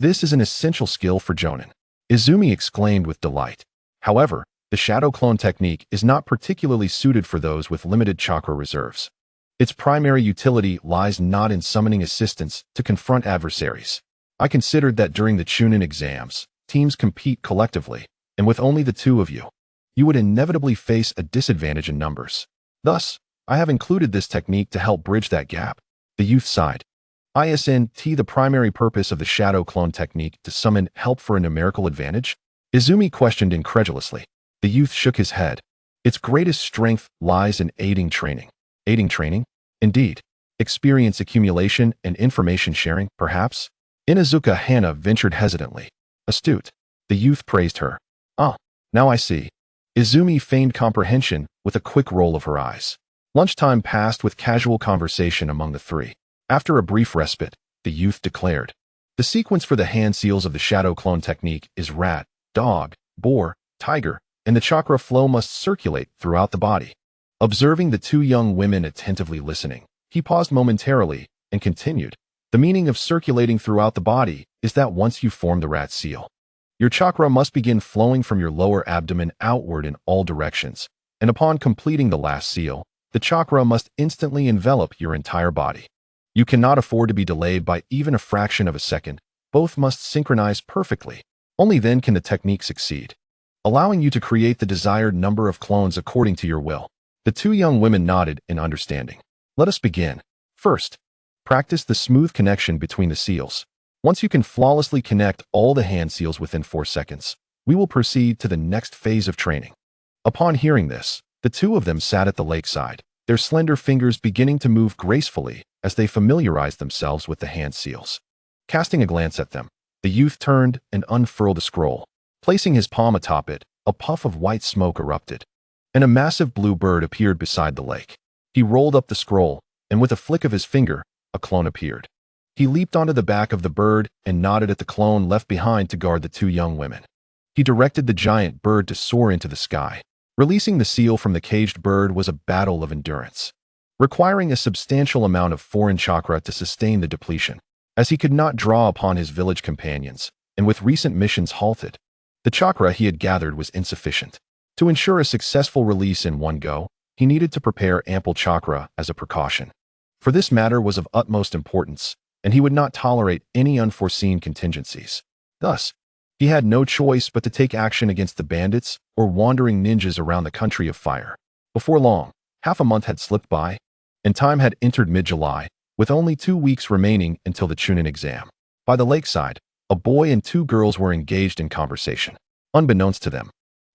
This is an essential skill for Jonin," Izumi exclaimed with delight. However, the shadow clone technique is not particularly suited for those with limited chakra reserves. Its primary utility lies not in summoning assistants to confront adversaries. I considered that during the Chunin exams, teams compete collectively, and with only the two of you, you would inevitably face a disadvantage in numbers. Thus, I have included this technique to help bridge that gap." The youth sighed. "Isn't the primary purpose of the shadow clone technique to summon help for a numerical advantage?" Izumi questioned incredulously. The youth shook his head. "Its greatest strength lies in aiding training." "Aiding training?" "Indeed. Experience accumulation and information sharing, perhaps?" Inuzuka Hana ventured hesitantly. "Astute." The youth praised her. "Ah, now I see." Izumi feigned comprehension with a quick roll of her eyes. Lunchtime passed with casual conversation among the three. After a brief respite, the youth declared, "The sequence for the hand seals of the shadow clone technique is rat, dog, boar, tiger, and the chakra flow must circulate throughout the body." Observing the two young women attentively listening, he paused momentarily and continued, "The meaning of circulating throughout the body is that once you form the rat seal, your chakra must begin flowing from your lower abdomen outward in all directions, and upon completing the last seal, The chakra must instantly envelop your entire body. You cannot afford to be delayed by even a fraction of a second. Both must synchronize perfectly. Only then can the technique succeed, allowing you to create the desired number of clones according to your will. The two young women nodded in understanding. Let us begin. First, practice the smooth connection between the seals. Once you can flawlessly connect all the hand seals within 4 seconds, we will proceed to the next phase of training. Upon hearing this, the two of them sat at the lakeside, their slender fingers beginning to move gracefully as they familiarized themselves with the hand seals. Casting a glance at them, the youth turned and unfurled a scroll. Placing his palm atop it, a puff of white smoke erupted, and a massive blue bird appeared beside the lake. He rolled up the scroll, and with a flick of his finger, a clone appeared. He leaped onto the back of the bird and nodded at the clone left behind to guard the two young women. He directed the giant bird to soar into the sky. Releasing the seal from the caged bird was a battle of endurance, requiring a substantial amount of foreign chakra to sustain the depletion. As he could not draw upon his village companions, and with recent missions halted, the chakra he had gathered was insufficient. To ensure a successful release in one go, he needed to prepare ample chakra as a precaution. For this matter was of utmost importance, and he would not tolerate any unforeseen contingencies. Thus, he had no choice but to take action against the bandits or wandering ninjas around the country of fire. Before long, half a month had slipped by, and time had entered mid-July, with only 2 weeks remaining until the Chunin exam. By the lakeside, a boy and 2 girls were engaged in conversation. Unbeknownst to them,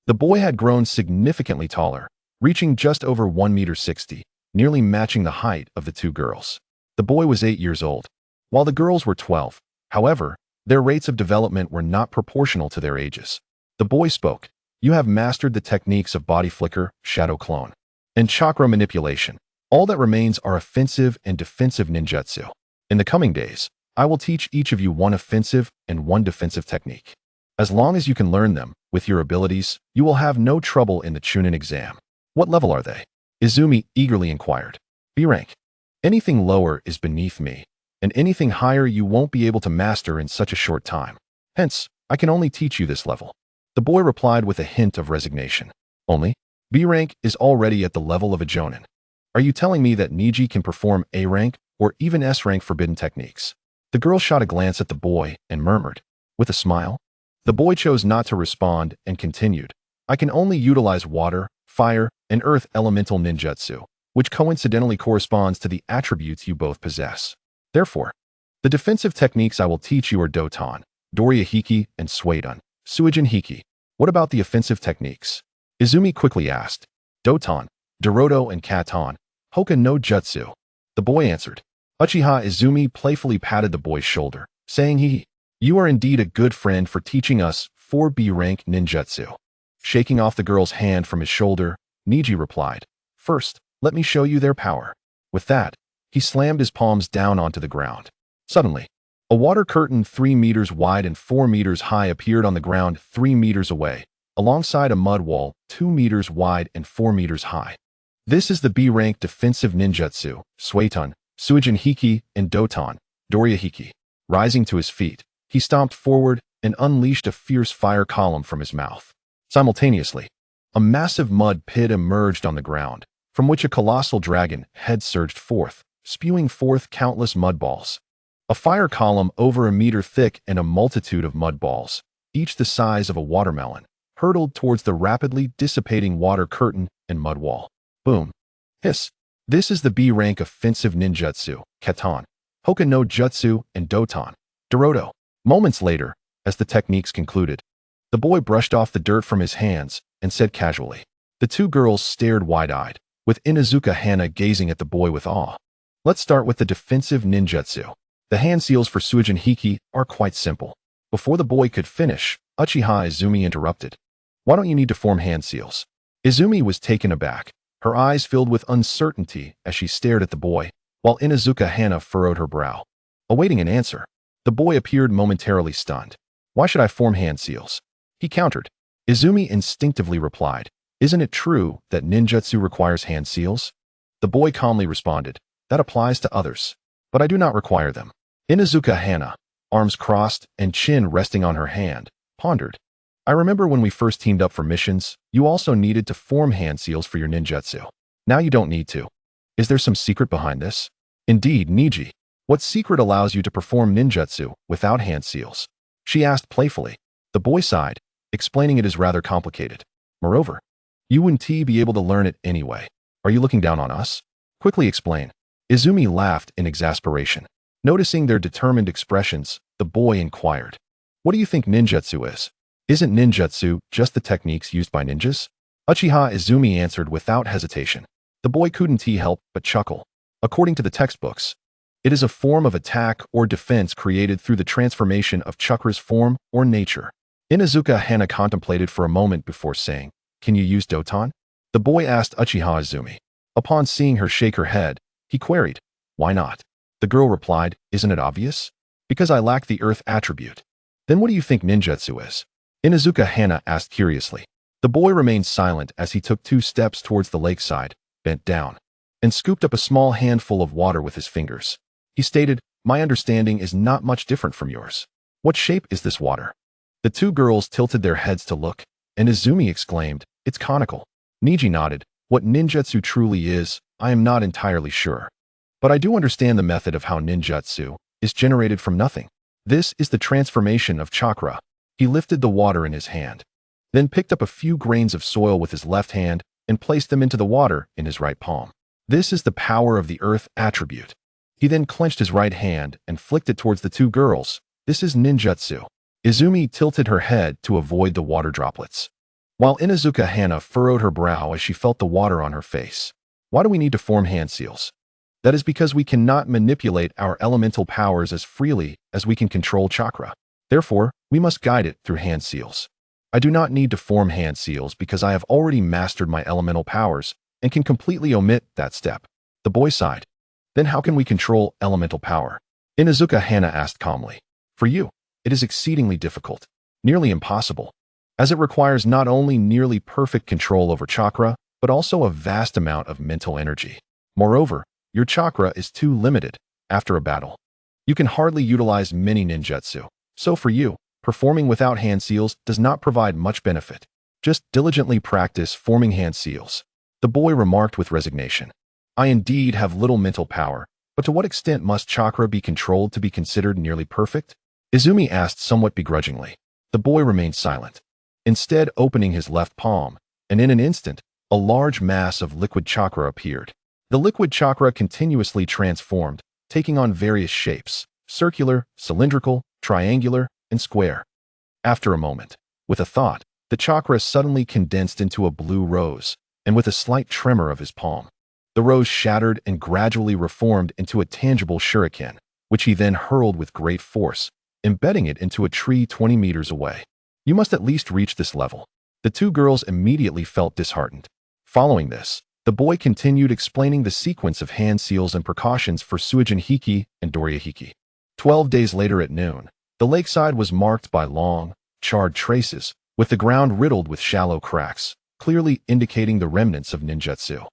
the boy had grown significantly taller, reaching just over 1.60 meters, nearly matching the height of the 2 girls. The boy was 8 years old, while the girls were 12. However, their rates of development were not proportional to their ages. The boy spoke. You have mastered the techniques of body flicker, shadow clone, and chakra manipulation. All that remains are offensive and defensive ninjutsu. In the coming days, I will teach each of you one offensive and one defensive technique. As long as you can learn them with your abilities, you will have no trouble in the Chunin exam. What level are they? Izumi eagerly inquired. B rank. Anything lower is beneath me, and anything higher you won't be able to master in such a short time. Hence, I can only teach you this level. The boy replied with a hint of resignation. Only, B rank is already at the level of a Jonin. Are you telling me that Neji can perform A rank or even S rank forbidden techniques? The girl shot a glance at the boy and murmured, with a smile. The boy chose not to respond and continued. I can only utilize water, fire, and earth elemental ninjutsu, which coincidentally corresponds to the attributes you both possess. Therefore, the defensive techniques I will teach you are Doton, Doria Hiki, and Suidon, Suijin Hiki. What about the offensive techniques? Izumi quickly asked. Doton, Naruto, and Katon, Hoka no Jutsu. The boy answered. Uchiha Izumi playfully patted the boy's shoulder, saying You are indeed a good friend for teaching us 4B rank ninjutsu. Shaking off the girl's hand from his shoulder, Neji replied, First, let me show you their power. With that, he slammed his palms down onto the ground. Suddenly, a water curtain 3 meters wide and 4 meters high appeared on the ground 3 meters away, alongside a mud wall 2 meters wide and 4 meters high. This is the B-rank defensive ninjutsu, Suiton, Suijin Hiki, and Doton, Doria Hiki. Rising to his feet, he stomped forward and unleashed a fierce fire column from his mouth. Simultaneously, a massive mud pit emerged on the ground, from which a colossal dragon head surged forth, spewing forth countless mud balls. A fire column over 1 meter thick and a multitude of mud balls, each the size of a watermelon, hurtled towards the rapidly dissipating water curtain and mud wall. Boom. Hiss. This is the B-rank offensive ninjutsu, Katon, Hoka no Jutsu, and Doton, Naruto. Moments later, as the techniques concluded, the boy brushed off the dirt from his hands and said casually. The 2 girls stared wide-eyed, with Inuzuka Hana gazing at the boy with awe. Let's start with the defensive ninjutsu. The hand seals for Suijin Hiki are quite simple. Before the boy could finish, Uchiha Izumi interrupted. Why don't you need to form hand seals? Izumi was taken aback, her eyes filled with uncertainty as she stared at the boy, while Inuzuka Hana furrowed her brow. Awaiting an answer, the boy appeared momentarily stunned. Why should I form hand seals? He countered. Izumi instinctively replied, Isn't it true that ninjutsu requires hand seals? The boy calmly responded, That applies to others, but I do not require them. Inuzuka Hana, arms crossed and chin resting on her hand, pondered. I remember when we first teamed up for missions, you also needed to form hand seals for your ninjutsu. Now you don't need to. Is there some secret behind this? Indeed, Neji. What secret allows you to perform ninjutsu without hand seals? She asked playfully. The boy sighed, explaining it is rather complicated. Moreover, you wouldn't be able to learn it anyway. Are you looking down on us? Quickly explain. Izumi laughed in exasperation. Noticing their determined expressions, the boy inquired. What do you think ninjutsu is? Isn't ninjutsu just the techniques used by ninjas? Uchiha Izumi answered without hesitation. The boy couldn't help but chuckle. According to the textbooks, it is a form of attack or defense created through the transformation of chakra's form or nature. Inuzuka Hana contemplated for a moment before saying, Can you use Doton? The boy asked Uchiha Izumi. Upon seeing her shake her head, he queried, Why not? The girl replied, Isn't it obvious? Because I lack the earth attribute. Then what do you think ninjutsu is? Inuzuka Hana asked curiously. The boy remained silent as he took 2 steps towards the lakeside, bent down, and scooped up a small handful of water with his fingers. He stated, My understanding is not much different from yours. What shape is this water? The 2 girls tilted their heads to look, and Izumi exclaimed, It's conical. Neji nodded. What ninjutsu truly is, I am not entirely sure. But I do understand the method of how ninjutsu is generated from nothing. This is the transformation of chakra. He lifted the water in his hand, then picked up a few grains of soil with his left hand and placed them into the water in his right palm. This is the power of the earth attribute. He then clenched his right hand and flicked it towards the 2 girls. This is ninjutsu. Izumi tilted her head to avoid the water droplets, while Inuzuka Hana furrowed her brow as she felt the water on her face. Why do we need to form hand seals? That is because we cannot manipulate our elemental powers as freely as we can control chakra. Therefore, we must guide it through hand seals. I do not need to form hand seals because I have already mastered my elemental powers and can completely omit that step. The boy sighed. Then how can we control elemental power? Inuzuka Hana asked calmly. For you, it is exceedingly difficult, nearly impossible, as it requires not only nearly perfect control over chakra, but also a vast amount of mental energy. Moreover, your chakra is too limited. After a battle, you can hardly utilize many ninjutsu. So for you, performing without hand seals does not provide much benefit. Just diligently practice forming hand seals. The boy remarked with resignation. I indeed have little mental power, but to what extent must chakra be controlled to be considered nearly perfect? Izumi asked somewhat begrudgingly. The boy remained silent, instead opening his left palm, and in an instant, a large mass of liquid chakra appeared. The liquid chakra continuously transformed, taking on various shapes, circular, cylindrical, triangular, and square. After a moment, with a thought, the chakra suddenly condensed into a blue rose, and with a slight tremor of his palm, the rose shattered and gradually reformed into a tangible shuriken, which he then hurled with great force, embedding it into a tree 20 meters away. You must at least reach this level. The 2 girls immediately felt disheartened. Following this, the boy continued explaining the sequence of hand seals and precautions for Suijin Hiki and Doria Hiki. 12 days later at noon, the lakeside was marked by long, charred traces, with the ground riddled with shallow cracks, clearly indicating the remnants of ninjutsu.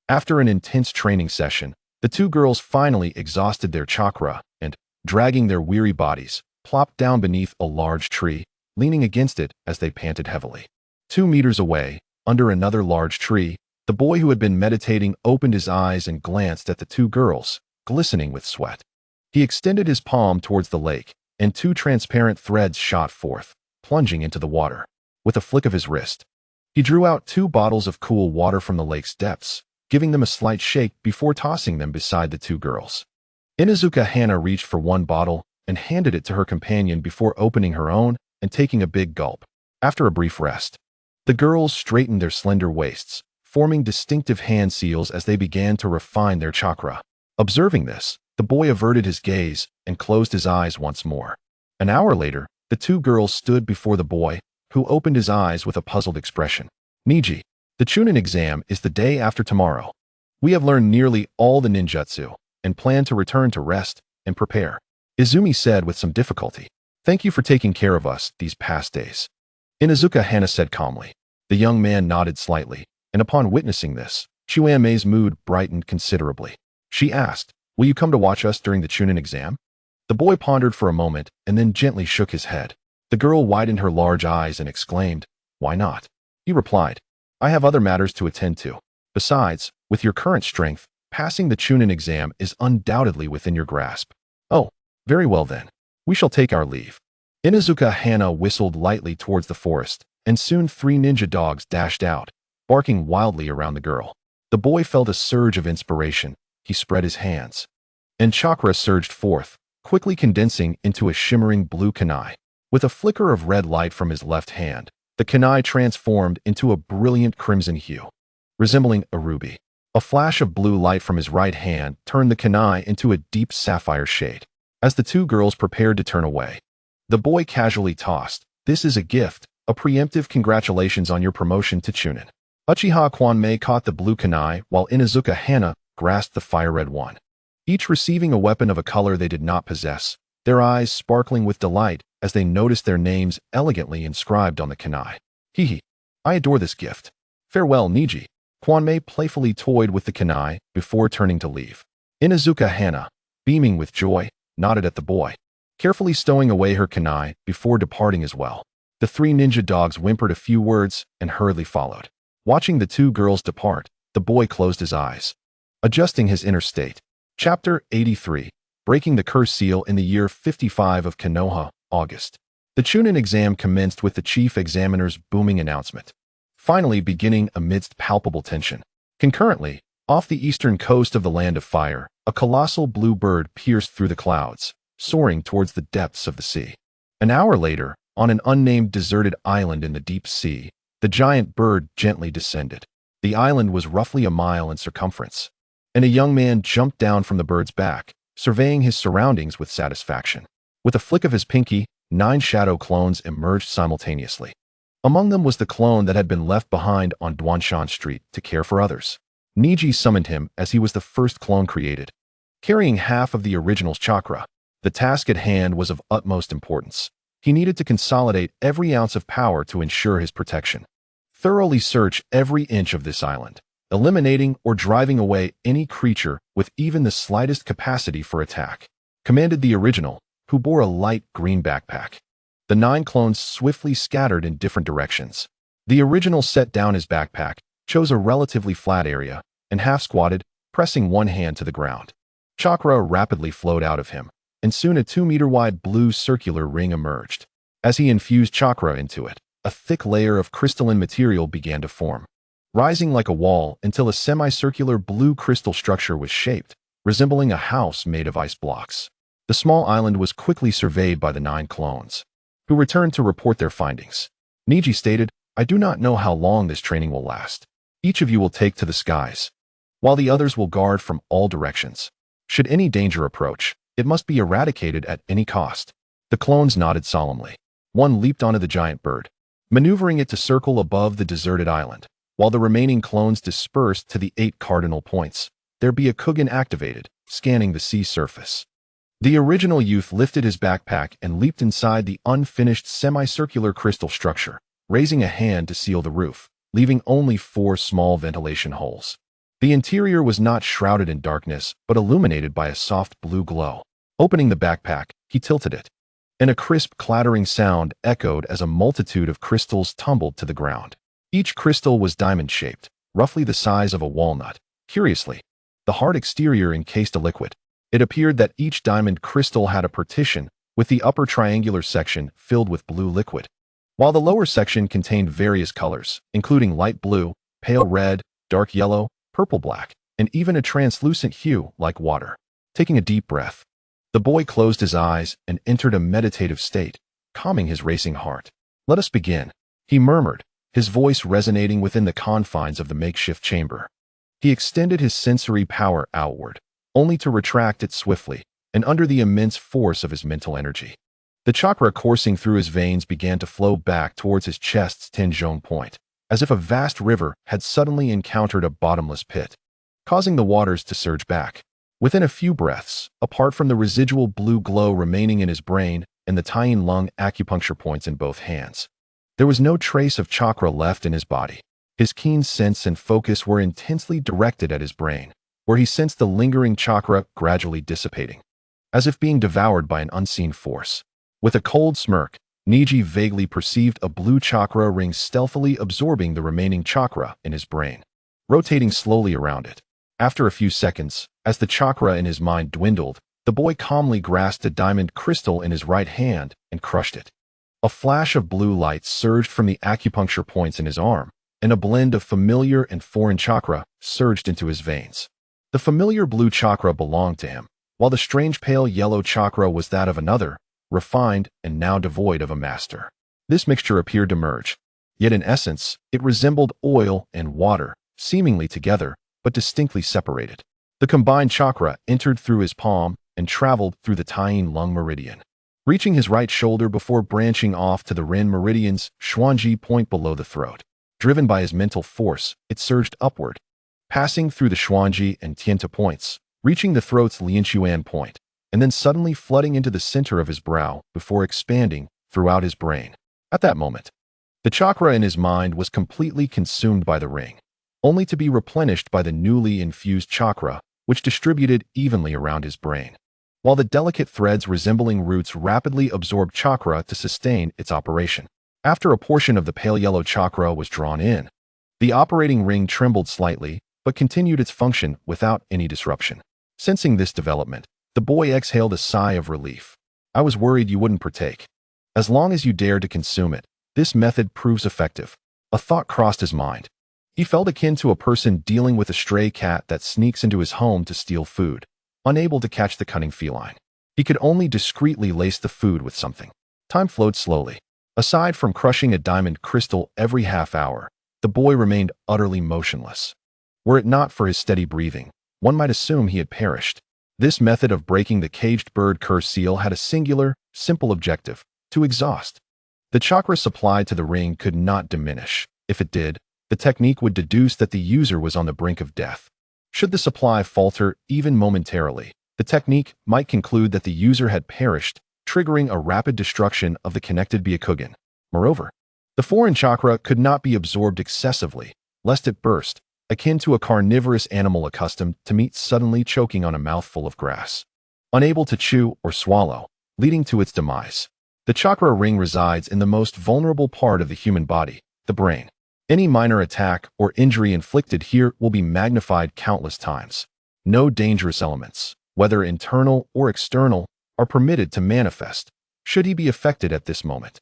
After an intense training session, the 2 girls finally exhausted their chakra and, dragging their weary bodies, plopped down beneath a large tree, leaning against it as they panted heavily. 2 meters away, under another large tree, the boy who had been meditating opened his eyes and glanced at the 2 girls, glistening with sweat. He extended his palm towards the lake, and 2 transparent threads shot forth, plunging into the water. With a flick of his wrist, he drew out 2 bottles of cool water from the lake's depths, giving them a slight shake before tossing them beside the 2 girls. Inuzuka Hana reached for one bottle and handed it to her companion before opening her own and taking a big gulp. After a brief rest, the girls straightened their slender waists, forming distinctive hand seals as they began to refine their chakra. Observing this, the boy averted his gaze and closed his eyes once more. An hour later, the 2 girls stood before the boy, who opened his eyes with a puzzled expression. Neji, the Chunin exam is the day after tomorrow. We have learned nearly all the ninjutsu and plan to return to rest and prepare. Izumi said with some difficulty. Thank you for taking care of us these past days. Inuzuka Hana said calmly. The young man nodded slightly, and upon witnessing this, Chuanmei's mood brightened considerably. She asked, Will you come to watch us during the Chunin exam? The boy pondered for a moment and then gently shook his head. The girl widened her large eyes and exclaimed, Why not? He replied, I have other matters to attend to. Besides, With your current strength, passing the Chunin exam is undoubtedly within your grasp. Oh, very well then. We shall take our leave. Inuzuka Hana whistled lightly towards the forest, and soon 3 ninja dogs dashed out, barking wildly around the girl. The boy felt a surge of inspiration. He spread his hands, and chakra surged forth, quickly condensing into a shimmering blue kunai. With a flicker of red light from his left hand, the kunai transformed into a brilliant crimson hue, resembling a ruby. A flash of blue light from his right hand turned the kunai into a deep sapphire shade. As the 2 girls prepared to turn away, the boy casually tossed, "This is a gift, a preemptive congratulations on your promotion to Chunin." Uchiha Kwanmei caught the blue kunai while Inuzuka Hana grasped the fire-red one, each receiving a weapon of a color they did not possess, their eyes sparkling with delight as they noticed their names elegantly inscribed on the kunai. "Hee. I adore this gift. Farewell, Neji." Kwanmei playfully toyed with the kunai before turning to leave. Inuzuka Hana, beaming with joy, nodded at the boy, carefully stowing away her kunai before departing as well. The 3 ninja dogs whimpered a few words and hurriedly followed. Watching the 2 girls depart, the boy closed his eyes, adjusting his inner state. Chapter 83. Breaking the curse seal in the year 55 of Konoha, August. The Chunin exam commenced with the chief examiner's booming announcement, finally beginning amidst palpable tension. Concurrently, off the eastern coast of the Land of Fire, a colossal blue bird pierced through the clouds, soaring towards the depths of the sea. An hour later, on an unnamed deserted island in the deep sea, the giant bird gently descended. The island was roughly a mile in circumference, and a young man jumped down from the bird's back, surveying his surroundings with satisfaction. With a flick of his pinky, 9 shadow clones emerged simultaneously. Among them was the clone that had been left behind on Duanshan Street to care for others. Neji summoned him as he was the first clone created. Carrying half of the original's chakra, the task at hand was of utmost importance. He needed to consolidate every ounce of power to ensure his protection. Thoroughly search every inch of this island, eliminating or driving away any creature with even the slightest capacity for attack, commanded the original, who bore a light green backpack. The 9 clones swiftly scattered in different directions. The original set down his backpack, chose a relatively flat area, and half-squatted, pressing one hand to the ground. Chakra rapidly flowed out of him, and soon a 2-meter-wide blue circular ring emerged. As he infused chakra into it, a thick layer of crystalline material began to form, rising like a wall until a semicircular blue crystal structure was shaped, resembling a house made of ice blocks. The small island was quickly surveyed by the 9 clones, who returned to report their findings. Neji stated, "I do not know how long this training will last. Each of you will take to the skies, while the others will guard from all directions. Should any danger approach, it must be eradicated at any cost." The clones nodded solemnly. One leaped onto the giant bird, maneuvering it to circle above the deserted island, while the remaining clones dispersed to the 8 cardinal points. There be a Kugan activated, scanning the sea surface. The original youth lifted his backpack and leaped inside the unfinished semicircular crystal structure, raising a hand to seal the roof, leaving only 4 small ventilation holes. The interior was not shrouded in darkness, but illuminated by a soft blue glow. Opening the backpack, he tilted it, and a crisp clattering sound echoed as a multitude of crystals tumbled to the ground. Each crystal was diamond-shaped, roughly the size of a walnut. Curiously, the hard exterior encased a liquid. It appeared that each diamond crystal had a partition, with the upper triangular section filled with blue liquid, while the lower section contained various colors, including light blue, pale red, dark yellow, purple-black, and even a translucent hue like water. Taking a deep breath, the boy closed his eyes and entered a meditative state, calming his racing heart. "Let us begin," he murmured, his voice resonating within the confines of the makeshift chamber. He extended his sensory power outward, only to retract it swiftly, and under the immense force of his mental energy. The chakra coursing through his veins began to flow back towards his chest's Tenjong point, as if a vast river had suddenly encountered a bottomless pit, causing the waters to surge back. Within a few breaths, apart from the residual blue glow remaining in his brain and the Taiyin lung acupuncture points in both hands, there was no trace of chakra left in his body. His keen sense and focus were intensely directed at his brain, where he sensed the lingering chakra gradually dissipating, as if being devoured by an unseen force. With a cold smirk, Neji vaguely perceived a blue chakra ring stealthily absorbing the remaining chakra in his brain. rotating slowly around it. After a few seconds, as the chakra in his mind dwindled, the boy calmly grasped a diamond crystal in his right hand and crushed it. A flash of blue light surged from the acupuncture points in his arm, and a blend of familiar and foreign chakra surged into his veins. The familiar blue chakra belonged to him, while the strange pale yellow chakra was that of another, refined and now devoid of a master. This mixture appeared to merge, yet in essence, it resembled oil and water, seemingly together, but distinctly separated. The combined chakra entered through his palm and traveled through the tying lung meridian, reaching his right shoulder before branching off to the Rin meridian's Xuanji point below the throat. Driven by his mental force, it surged upward, passing through the Xuanji and Tianta points, reaching the throat's Lianquan point, and then suddenly flooding into the center of his brow before expanding throughout his brain. At that moment, the chakra in his mind was completely consumed by the ring, only to be replenished by the newly infused chakra, which distributed evenly around his brain, while the delicate threads resembling roots rapidly absorbed chakra to sustain its operation. After a portion of the pale yellow chakra was drawn in, the operating ring trembled slightly, but continued its function without any disruption. Sensing this development, the boy exhaled a sigh of relief. I was worried you wouldn't partake. As long as you dare to consume it, this method proves effective. A thought crossed his mind. He felt akin to a person dealing with a stray cat that sneaks into his home to steal food, unable to catch the cunning feline. He could only discreetly lace the food with something. Time flowed slowly. Aside from crushing a diamond crystal every half hour, the boy remained utterly motionless. Were it not for his steady breathing, one might assume he had perished. This method of breaking the caged bird curse seal had a singular, simple objective: to exhaust. The chakra supplied to the ring could not diminish. If it did, the technique would deduce that the user was on the brink of death. Should the supply falter even momentarily, the technique might conclude that the user had perished, triggering a rapid destruction of the connected Byakugan. Moreover, the foreign chakra could not be absorbed excessively, lest it burst, akin to a carnivorous animal accustomed to meat suddenly choking on a mouthful of grass, unable to chew or swallow, leading to its demise. The chakra ring resides in the most vulnerable part of the human body, the brain. Any minor attack or injury inflicted here will be magnified countless times. No dangerous elements, whether internal or external, are permitted to manifest, should he be affected at this moment,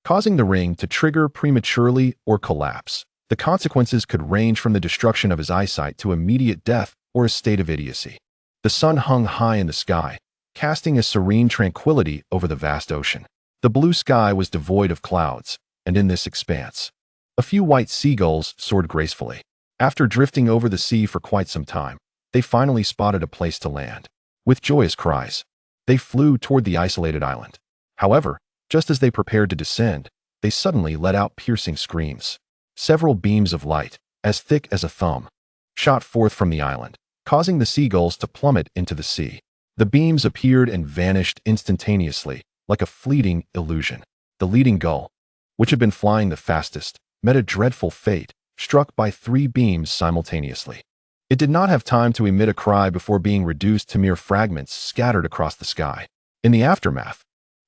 causing the ring to trigger prematurely or collapse. The consequences could range from the destruction of his eyesight to immediate death or a state of idiocy. The sun hung high in the sky, casting a serene tranquility over the vast ocean. The blue sky was devoid of clouds, and in this expanse, a few white seagulls soared gracefully. After drifting over the sea for quite some time, they finally spotted a place to land. With joyous cries, they flew toward the isolated island. However, just as they prepared to descend, they suddenly let out piercing screams. Several beams of light, as thick as a thumb, shot forth from the island, causing the seagulls to plummet into the sea. The beams appeared and vanished instantaneously, like a fleeting illusion. The leading gull, which had been flying the fastest, met a dreadful fate, struck by 3 beams simultaneously. It did not have time to emit a cry before being reduced to mere fragments scattered across the sky. In the aftermath,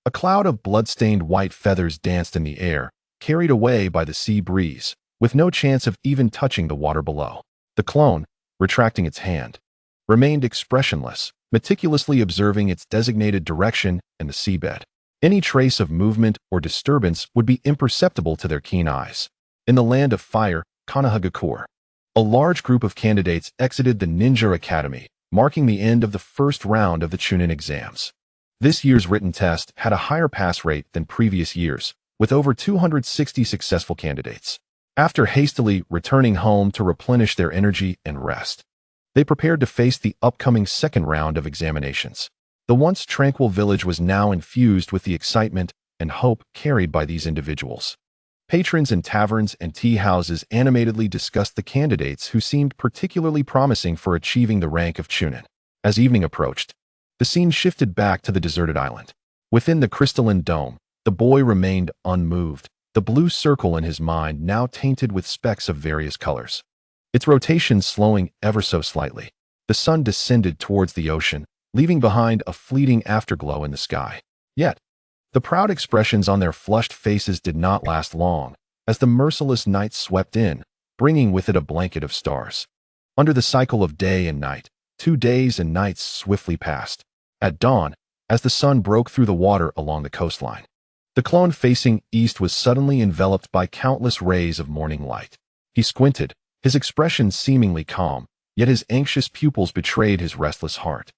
a cloud of blood-stained white feathers danced in the air, carried away by the sea breeze, with no chance of even touching the water below. The clone, retracting its hand, remained expressionless, meticulously observing its designated direction and the seabed. Any trace of movement or disturbance would be imperceptible to their keen eyes. In the land of fire, Konoha, a large group of candidates exited the Ninja Academy, marking the end of the first round of the Chunin exams. This year's written test had a higher pass rate than previous years, with over 260 successful candidates. After hastily returning home to replenish their energy and rest, they prepared to face the upcoming second round of examinations. The once tranquil village was now infused with the excitement and hope carried by these individuals. Patrons in taverns and tea houses animatedly discussed the candidates who seemed particularly promising for achieving the rank of Chunin. As evening approached, the scene shifted back to the deserted island. Within the crystalline dome, the boy remained unmoved, the blue circle in his mind now tainted with specks of various colors, its rotation slowing ever so slightly. The sun descended towards the ocean, leaving behind a fleeting afterglow in the sky. Yet, the proud expressions on their flushed faces did not last long. As the merciless night swept in, bringing with it a blanket of stars. Under the cycle of day and night, 2 days and nights swiftly passed. At dawn, as the sun broke through the water along the coastline, the clone facing east was suddenly enveloped by countless rays of morning light. He squinted, his expression seemingly calm, yet his anxious pupils betrayed his restless heart.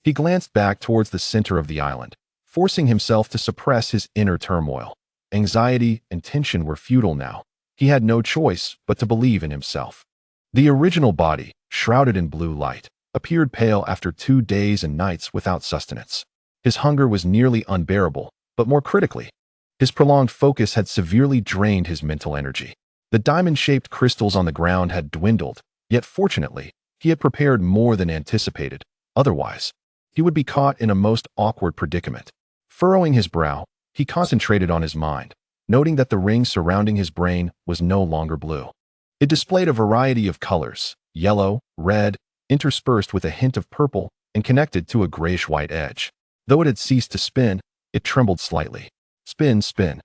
He glanced back towards the center of the island, forcing himself to suppress his inner turmoil. Anxiety and tension were futile now. He had no choice but to believe in himself. The original body, shrouded in blue light, appeared pale after 2 days and nights without sustenance. His hunger was nearly unbearable, but more critically, his prolonged focus had severely drained his mental energy. The diamond-shaped crystals on the ground had dwindled, yet fortunately, he had prepared more than anticipated. Otherwise, he would be caught in a most awkward predicament. Furrowing his brow, he concentrated on his mind, noting that the ring surrounding his brain was no longer blue. It displayed a variety of colors, yellow, red, interspersed with a hint of purple, and connected to a grayish-white edge. Though it had ceased to spin, it trembled slightly. Spin, spin.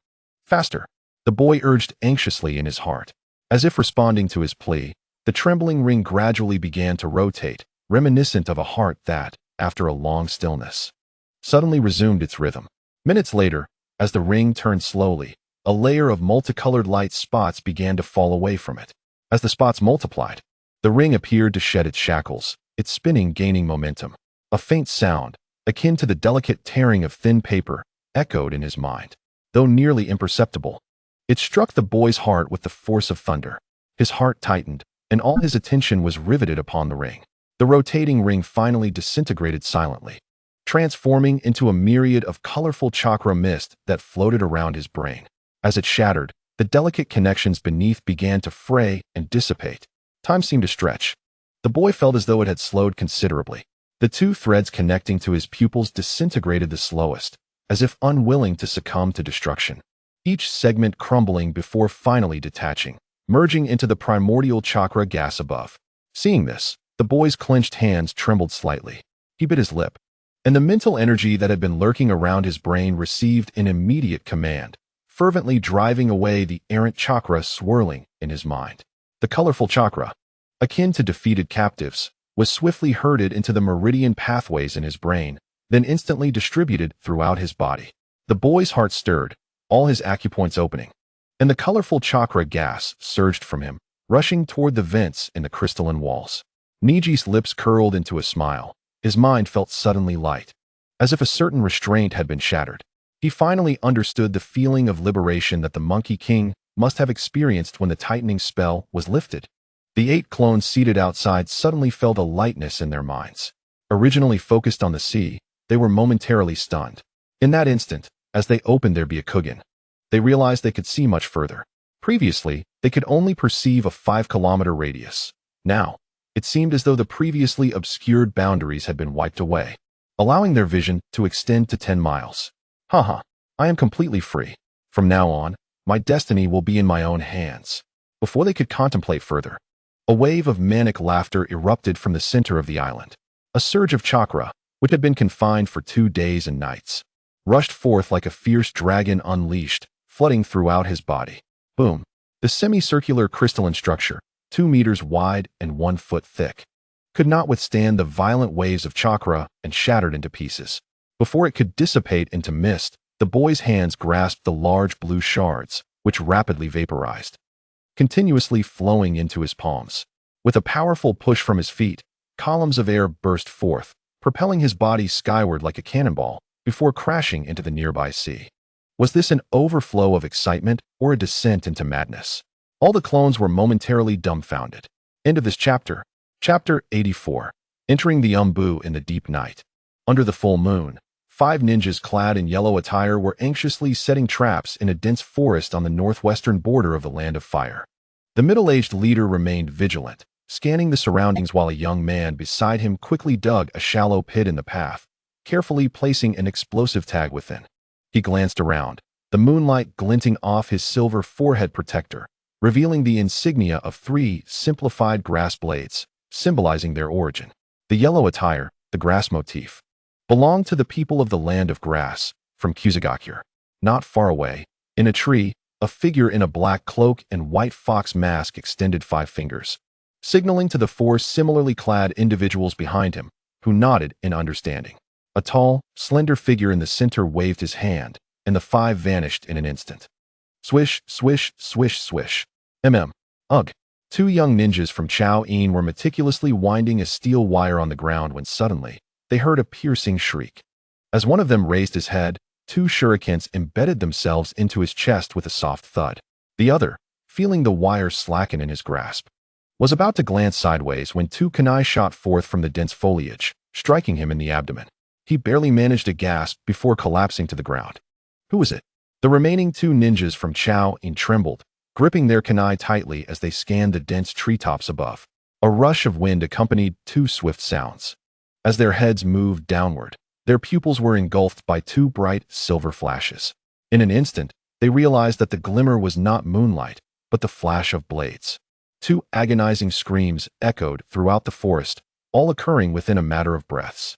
Faster, the boy urged anxiously in his heart. As if responding to his plea, the trembling ring gradually began to rotate, reminiscent of a heart that, after a long stillness, suddenly resumed its rhythm. Minutes later, as the ring turned slowly, a layer of multicolored light spots began to fall away from it. As the spots multiplied, the ring appeared to shed its shackles, its spinning gaining momentum. A faint sound, akin to the delicate tearing of thin paper, echoed in his mind. Though nearly imperceptible, it struck the boy's heart with the force of thunder. His heart tightened, and all his attention was riveted upon the ring. The rotating ring finally disintegrated silently, transforming into a myriad of colorful chakra mist that floated around his brain. As it shattered, the delicate connections beneath began to fray and dissipate. Time seemed to stretch. The boy felt as though it had slowed considerably. The 2 threads connecting to his pupils disintegrated the slowest, as if unwilling to succumb to destruction. Each segment crumbling before finally detaching, merging into the primordial chakra gas above. Seeing this, the boy's clenched hands trembled slightly. He bit his lip, and the mental energy that had been lurking around his brain received an immediate command, fervently driving away the errant chakra swirling in his mind. The colorful chakra, akin to defeated captives, was swiftly herded into the meridian pathways in his brain, then instantly distributed throughout his body. The boy's heart stirred, all his acupoints opening, and the colorful chakra gas surged from him, rushing toward the vents in the crystalline walls. Neji's lips curled into a smile. His mind felt suddenly light, as if a certain restraint had been shattered. He finally understood the feeling of liberation that the Monkey King must have experienced when the tightening spell was lifted. The 8 clones seated outside suddenly felt a lightness in their minds. Originally focused on the sea, they were momentarily stunned. In that instant, as they opened their Byakugan, they realized they could see much further. Previously, they could only perceive a 5-kilometer radius. Now, it seemed as though the previously obscured boundaries had been wiped away, allowing their vision to extend to 10 miles. Haha, I am completely free. From now on, my destiny will be in my own hands. Before they could contemplate further, a wave of manic laughter erupted from the center of the island. A surge of chakra, which had been confined for 2 days and nights, rushed forth like a fierce dragon unleashed, flooding throughout his body. Boom! The semicircular crystalline structure, 2 meters wide and 1 foot thick, could not withstand the violent waves of chakra and shattered into pieces. Before it could dissipate into mist, the boy's hands grasped the large blue shards, which rapidly vaporized, continuously flowing into his palms. With a powerful push from his feet, columns of air burst forth, propelling his body skyward like a cannonball, before crashing into the nearby sea. Was this an overflow of excitement or a descent into madness? All the clones were momentarily dumbfounded. End of this chapter. Chapter 84. Entering the Umbu in the deep night. Under the full moon, 5 ninjas clad in yellow attire were anxiously setting traps in a dense forest on the northwestern border of the Land of Fire. The middle-aged leader remained vigilant, scanning the surroundings while a young man beside him quickly dug a shallow pit in the path, carefully placing an explosive tag within. He glanced around, the moonlight glinting off his silver forehead protector, revealing the insignia of 3 simplified grass blades, symbolizing their origin. The yellow attire, the grass motif, belonged to the people of the Land of Grass, from Kusagakyur. Not far away, in a tree, A figure in a black cloak and white fox mask extended 5 fingers, signaling to the 4 similarly clad individuals behind him, who nodded in understanding. A tall, slender figure in the center waved his hand, and the 5 vanished in an instant. Swish, swish, swish, swish. Ugh. 2 young ninjas from Chao-in were meticulously winding a steel wire on the ground when suddenly, they heard a piercing shriek. As one of them raised his head, 2 shurikens embedded themselves into his chest with a soft thud. The other, feeling the wire slacken in his grasp, was about to glance sideways when 2 kunai shot forth from the dense foliage, striking him in the abdomen. He barely managed a gasp before collapsing to the ground. Who was it? The remaining 2 ninjas from Chao-in trembled, gripping their kunai tightly as they scanned the dense treetops above. A rush of wind accompanied 2 swift sounds. As their heads moved downward, their pupils were engulfed by 2 bright silver flashes. In an instant, they realized that the glimmer was not moonlight, but the flash of blades. 2 agonizing screams echoed throughout the forest, all occurring within a matter of breaths.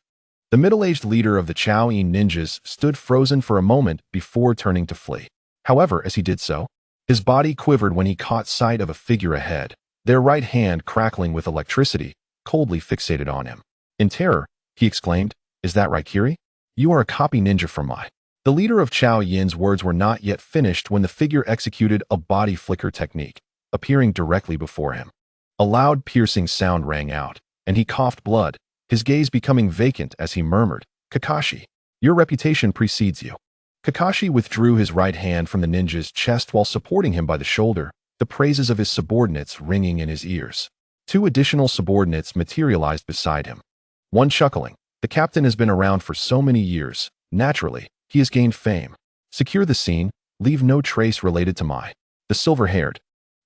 The middle-aged leader of the Chao-in ninjas stood frozen for a moment before turning to flee. However, as he did so, his body quivered when he caught sight of a figure ahead, their right hand crackling with electricity, coldly fixated on him. In terror, he exclaimed, "Is that right, Kiri? You are a copy ninja from my..." The leader of Chao-in's words were not yet finished when the figure executed a body flicker technique, appearing directly before him. A loud piercing sound rang out, and he coughed blood, his gaze becoming vacant as he murmured, "Kakashi, your reputation precedes you." Kakashi withdrew his right hand from the ninja's chest while supporting him by the shoulder, the praises of his subordinates ringing in his ears. 2 additional subordinates materialized beside him. One chuckling, "The captain has been around for so many years, naturally, he has gained fame. Secure the scene, leave no trace related to my..." The silver-haired,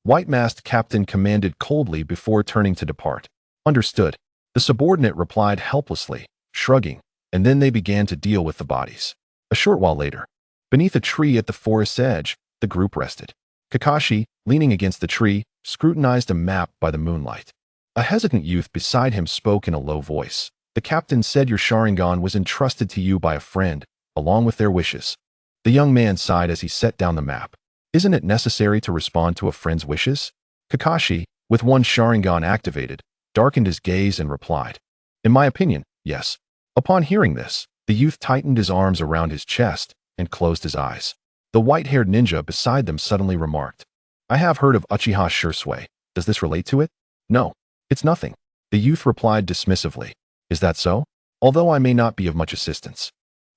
white-masked captain commanded coldly before turning to depart. "Understood." The subordinate replied helplessly, shrugging, and then they began to deal with the bodies. A short while later, beneath a tree at the forest's edge, the group rested. Kakashi, leaning against the tree, scrutinized a map by the moonlight. A hesitant youth beside him spoke in a low voice. "The captain said your Sharingan was entrusted to you by a friend, along with their wishes." The young man sighed as he set down the map. "Isn't it necessary to respond to a friend's wishes?" Kakashi, with one Sharingan activated, darkened his gaze and replied, "In my opinion, yes." Upon hearing this, the youth tightened his arms around his chest and closed his eyes. The white-haired ninja beside them suddenly remarked, "I have heard of Uchiha Shursui. Does this relate to it?" "No, it's nothing." The youth replied dismissively. "Is that so? Although I may not be of much assistance.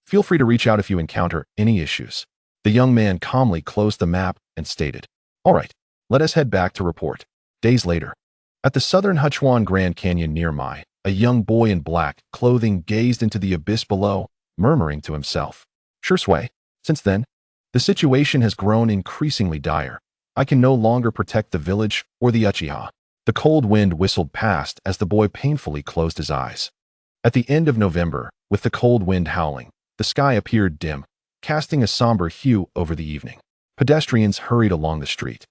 Feel free to reach out if you encounter any issues." The young man calmly closed the map and stated, "All right, let us head back to report." Days later, at the southern Huchuan Grand Canyon near Mai, a young boy in black clothing gazed into the abyss below, murmuring to himself, "Shursui, since then, the situation has grown increasingly dire. I can no longer protect the village or the Uchiha." The cold wind whistled past as the boy painfully closed his eyes. At the end of November, with the cold wind howling, the sky appeared dim, casting a somber hue over the evening. Pedestrians hurried along the street,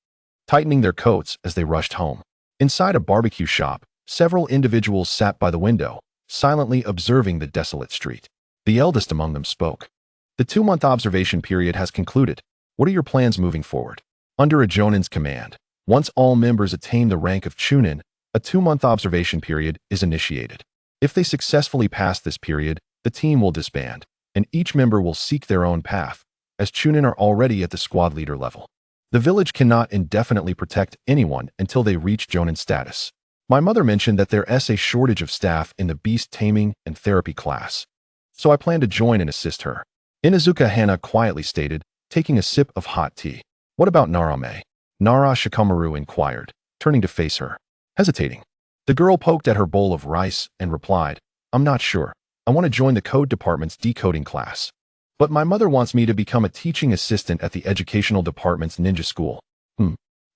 tightening their coats as they rushed home. Inside a barbecue shop, several individuals sat by the window, silently observing the desolate street. The eldest among them spoke. "The 2-month observation period has concluded. What are your plans moving forward?" Under a Jonin's command, once all members attain the rank of Chunin, a 2-month observation period is initiated. If they successfully pass this period, the team will disband, and each member will seek their own path, as Chunin are already at the squad leader level. The village cannot indefinitely protect anyone until they reach Jonin status. My mother mentioned that there is a shortage of staff in the beast taming and therapy class, so I plan to join and assist her. Inuzuka Hana quietly stated, taking a sip of hot tea. "What about Narame?" Nara Shikamaru inquired, turning to face her. Hesitating, the girl poked at her bowl of rice and replied, "I'm not sure. I want to join the code department's decoding class. But my mother wants me to become a teaching assistant at the educational department's ninja school."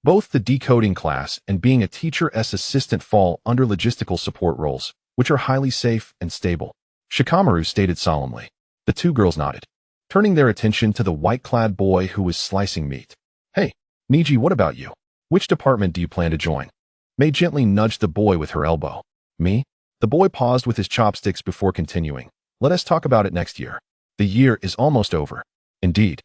Both the decoding class and being a teacher's assistant fall under logistical support roles, which are highly safe and stable, Shikamaru stated solemnly. The 2 girls nodded, turning their attention to the white-clad boy who was slicing meat. "Hey, Neji, what about you? Which department do you plan to join?" Mei gently nudged the boy with her elbow. "Me?" The boy paused with his chopsticks before continuing. "Let us talk about it next year. The year is almost over." "Indeed."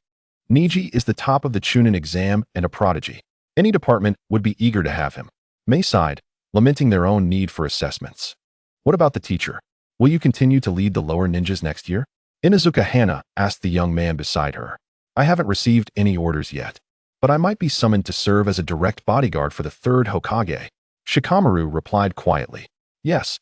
Neji is the top of the Chunin exam and a prodigy. Any department would be eager to have him. Mei sighed, lamenting their own need for assessments. What about the teacher? Will you continue to lead the lower ninjas next year? Inuzuka Hana asked the young man beside her. I haven't received any orders yet, but I might be summoned to serve as a direct bodyguard for the third Hokage. Shikamaru replied quietly. Yes.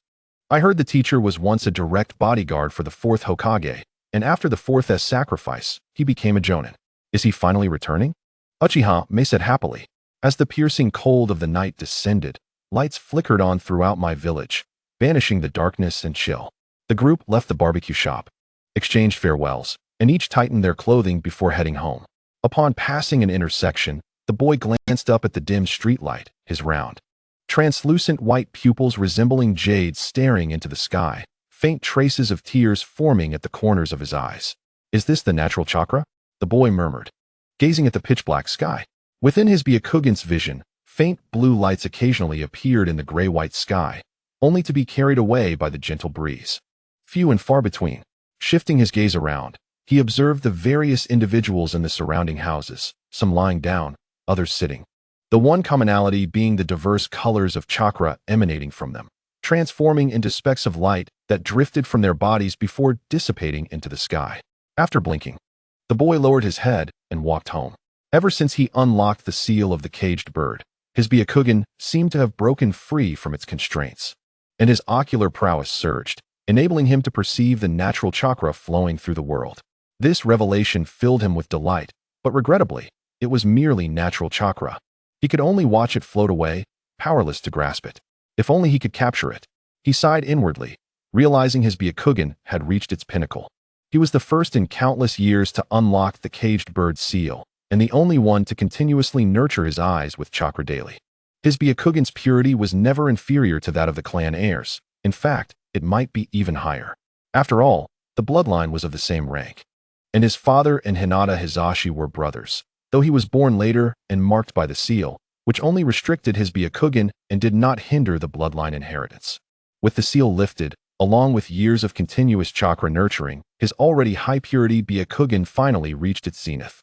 I heard the teacher was once a direct bodyguard for the fourth Hokage, and after the fourth sacrifice, he became a jonin. Is he finally returning? Uchiha Mei said happily. As the piercing cold of the night descended, lights flickered on throughout my village, banishing the darkness and chill. The group left the barbecue shop, exchanged farewells, and each tightened their clothing before heading home. Upon passing an intersection, the boy glanced up at the dim streetlight, his round, translucent white pupils resembling jade staring into the sky, faint traces of tears forming at the corners of his eyes. Is this the natural chakra? The boy murmured, gazing at the pitch-black sky. Within his Byakugan's vision, faint blue lights occasionally appeared in the gray-white sky, only to be carried away by the gentle breeze. Few and far between. Shifting his gaze around, he observed the various individuals in the surrounding houses, some lying down, others sitting. The one commonality being the diverse colors of chakra emanating from them, transforming into specks of light that drifted from their bodies before dissipating into the sky. After blinking, the boy lowered his head and walked home. Ever since he unlocked the seal of the caged bird, his Byakugan seemed to have broken free from its constraints, and his ocular prowess surged, enabling him to perceive the natural chakra flowing through the world. This revelation filled him with delight, but regrettably, it was merely natural chakra. He could only watch it float away, powerless to grasp it. If only he could capture it. He sighed inwardly, realizing his Byakugan had reached its pinnacle. He was the first in countless years to unlock the caged bird seal, and the only one to continuously nurture his eyes with chakra daily. His Byakugan's purity was never inferior to that of the clan heirs. In fact, it might be even higher. After all, the bloodline was of the same rank. And his father and Hinata Hizashi were brothers, though he was born later and marked by the seal, which only restricted his Byakugan and did not hinder the bloodline inheritance. With the seal lifted, along with years of continuous chakra nurturing, his already high-purity Byakugan finally reached its zenith.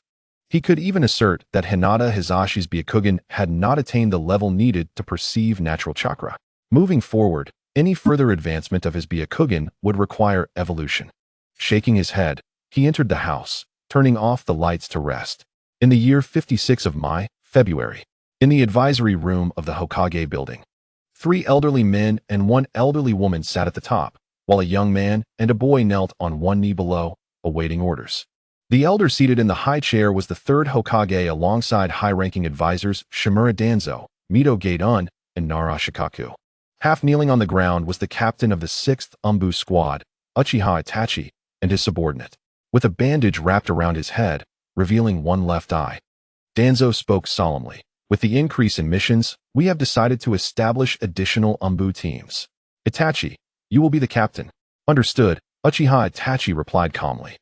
He could even assert that Hinata Hizashi's Byakugan had not attained the level needed to perceive natural chakra. Moving forward, any further advancement of his Byakugan would require evolution. Shaking his head, he entered the house, turning off the lights to rest. In the year 56 of February, in the advisory room of the Hokage building, 3 elderly men and 1 elderly woman sat at the top, while a young man and a boy knelt on one knee below, awaiting orders. The elder seated in the high chair was the third Hokage alongside high-ranking advisors Shimura Danzo, Mito Gaidon, and Nara Shikaku. Half kneeling on the ground was the captain of the 6th Umbu squad, Uchiha Itachi, and his subordinate, with a bandage wrapped around his head, revealing one left eye. Danzo spoke solemnly. With the increase in missions, we have decided to establish additional Umbu teams. Itachi, you will be the captain. Understood, Uchiha Itachi replied calmly.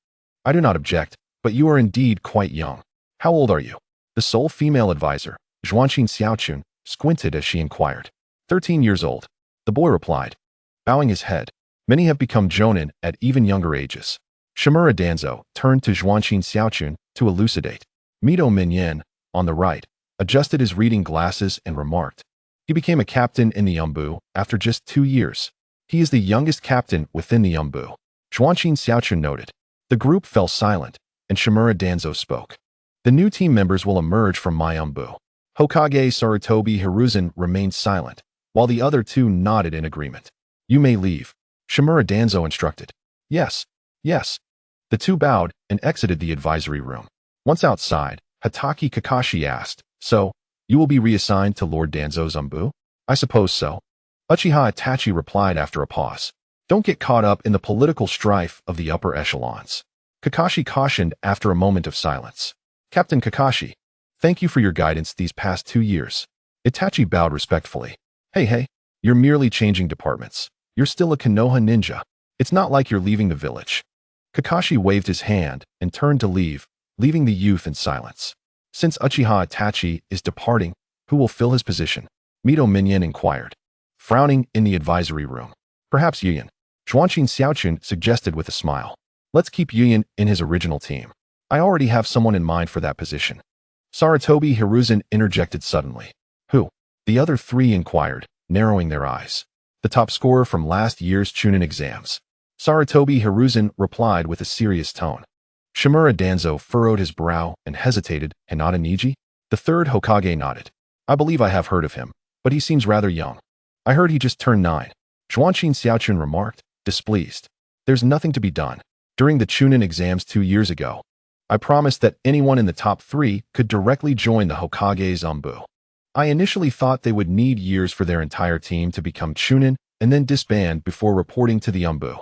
I do not object, but you are indeed quite young. How old are you? The sole female advisor, Zhuanqin Xiaochun, squinted as she inquired. 13 years old. The boy replied, bowing his head. Many have become jonin at even younger ages. Shimura Danzo turned to Zhuanqin Xiaochun to elucidate. Mito Minyan, on the right, adjusted his reading glasses and remarked. He became a captain in the Umbu after just 2 years. He is the youngest captain within the Umbu. Zhuanqin Xiaochun noted. The group fell silent, and Shimura Danzo spoke. The new team members will emerge from my Umbu. Hokage Sarutobi Hiruzen remained silent, while the other 2 nodded in agreement. You may leave, Shimura Danzo instructed. Yes, yes. The 2 bowed and exited the advisory room. Once outside, Hatake Kakashi asked, so, you will be reassigned to Lord Danzo's Umbu? I suppose so. Uchiha Itachi replied after a pause. Don't get caught up in the political strife of the upper echelons. Kakashi cautioned after a moment of silence. Captain Kakashi, thank you for your guidance these past 2 years. Itachi bowed respectfully. Hey, you're merely changing departments. You're still a Konoha ninja. It's not like you're leaving the village. Kakashi waved his hand and turned to leave, leaving the youth in silence. Since Uchiha Itachi is departing, who will fill his position? Mito Minyan inquired. Frowning in the advisory room. Perhaps Yuyan. Zhuanqin Xiaochun suggested with a smile. Let's keep Yuyan in his original team. I already have someone in mind for that position. Saratobi Hiruzen interjected suddenly. Who? The other three inquired, narrowing their eyes. The top scorer from last year's Chunin exams. Saratobi Hiruzen replied with a serious tone. Shimura Danzo furrowed his brow and hesitated. Hinata Neji? The third Hokage nodded. I believe I have heard of him, but he seems rather young. I heard he just turned 9. Zhuanqin Xiaochun remarked, displeased. There's nothing to be done. During the Chunin exams 2 years ago, I promised that anyone in the top 3 could directly join the Hokage's Anbu. I initially thought they would need years for their entire team to become Chunin and then disband before reporting to the Anbu.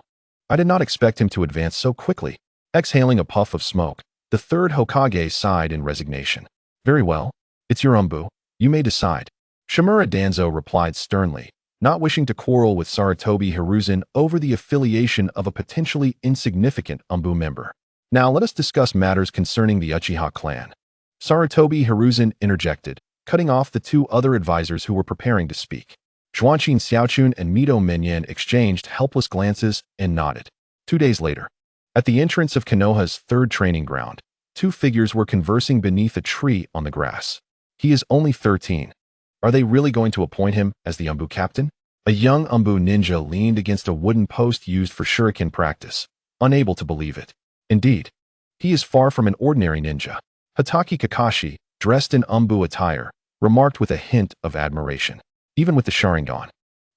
I did not expect him to advance so quickly. Exhaling a puff of smoke, the third Hokage sighed in resignation. Very well. It's your Anbu. You may decide. Shimura Danzo replied sternly, not wishing to quarrel with Saratobi Hiruzen over the affiliation of a potentially insignificant Anbu member. Now let us discuss matters concerning the Uchiha clan. Saratobi Hiruzen interjected, cutting off the 2 other advisors who were preparing to speak. Zhuanqin Xiaochun and Mito Minyan exchanged helpless glances and nodded. 2 days later, at the entrance of Konoha's 3rd training ground, 2 figures were conversing beneath a tree on the grass. He is only 13. Are they really going to appoint him as the Anbu captain? A young Anbu ninja leaned against a wooden post used for shuriken practice, unable to believe it. Indeed, he is far from an ordinary ninja. Hatake Kakashi, dressed in Anbu attire, remarked with a hint of admiration. Even with the Sharingan,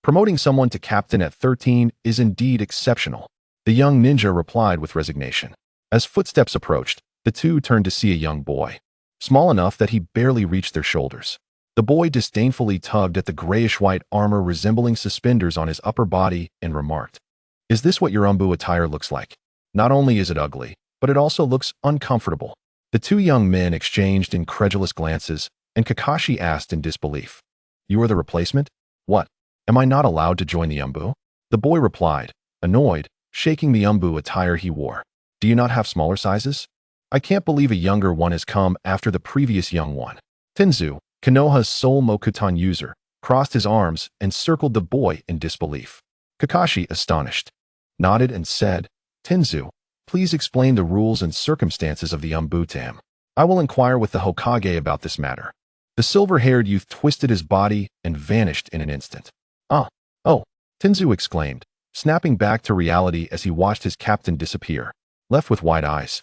promoting someone to captain at 13 is indeed exceptional. The young ninja replied with resignation. As footsteps approached, the 2 turned to see a young boy, small enough that he barely reached their shoulders. The boy disdainfully tugged at the grayish-white armor resembling suspenders on his upper body and remarked, "Is this what your Anbu attire looks like? Not only is it ugly, but it also looks uncomfortable." The 2 young men exchanged incredulous glances, and Kakashi asked in disbelief, "You are the replacement? What? Am I not allowed to join the Anbu?" The boy replied, annoyed, shaking the Anbu attire he wore. "Do you not have smaller sizes? I can't believe a younger one has come after the previous young one." Tenzu, Konoha's sole Mokuton user, crossed his arms and circled the boy in disbelief. Kakashi, astonished, nodded and said, "Tenzu, please explain the rules and circumstances of the Anbu to him. I will inquire with the Hokage about this matter." The silver-haired youth twisted his body and vanished in an instant. Oh, Tenzu exclaimed, snapping back to reality as he watched his captain disappear, left with wide eyes.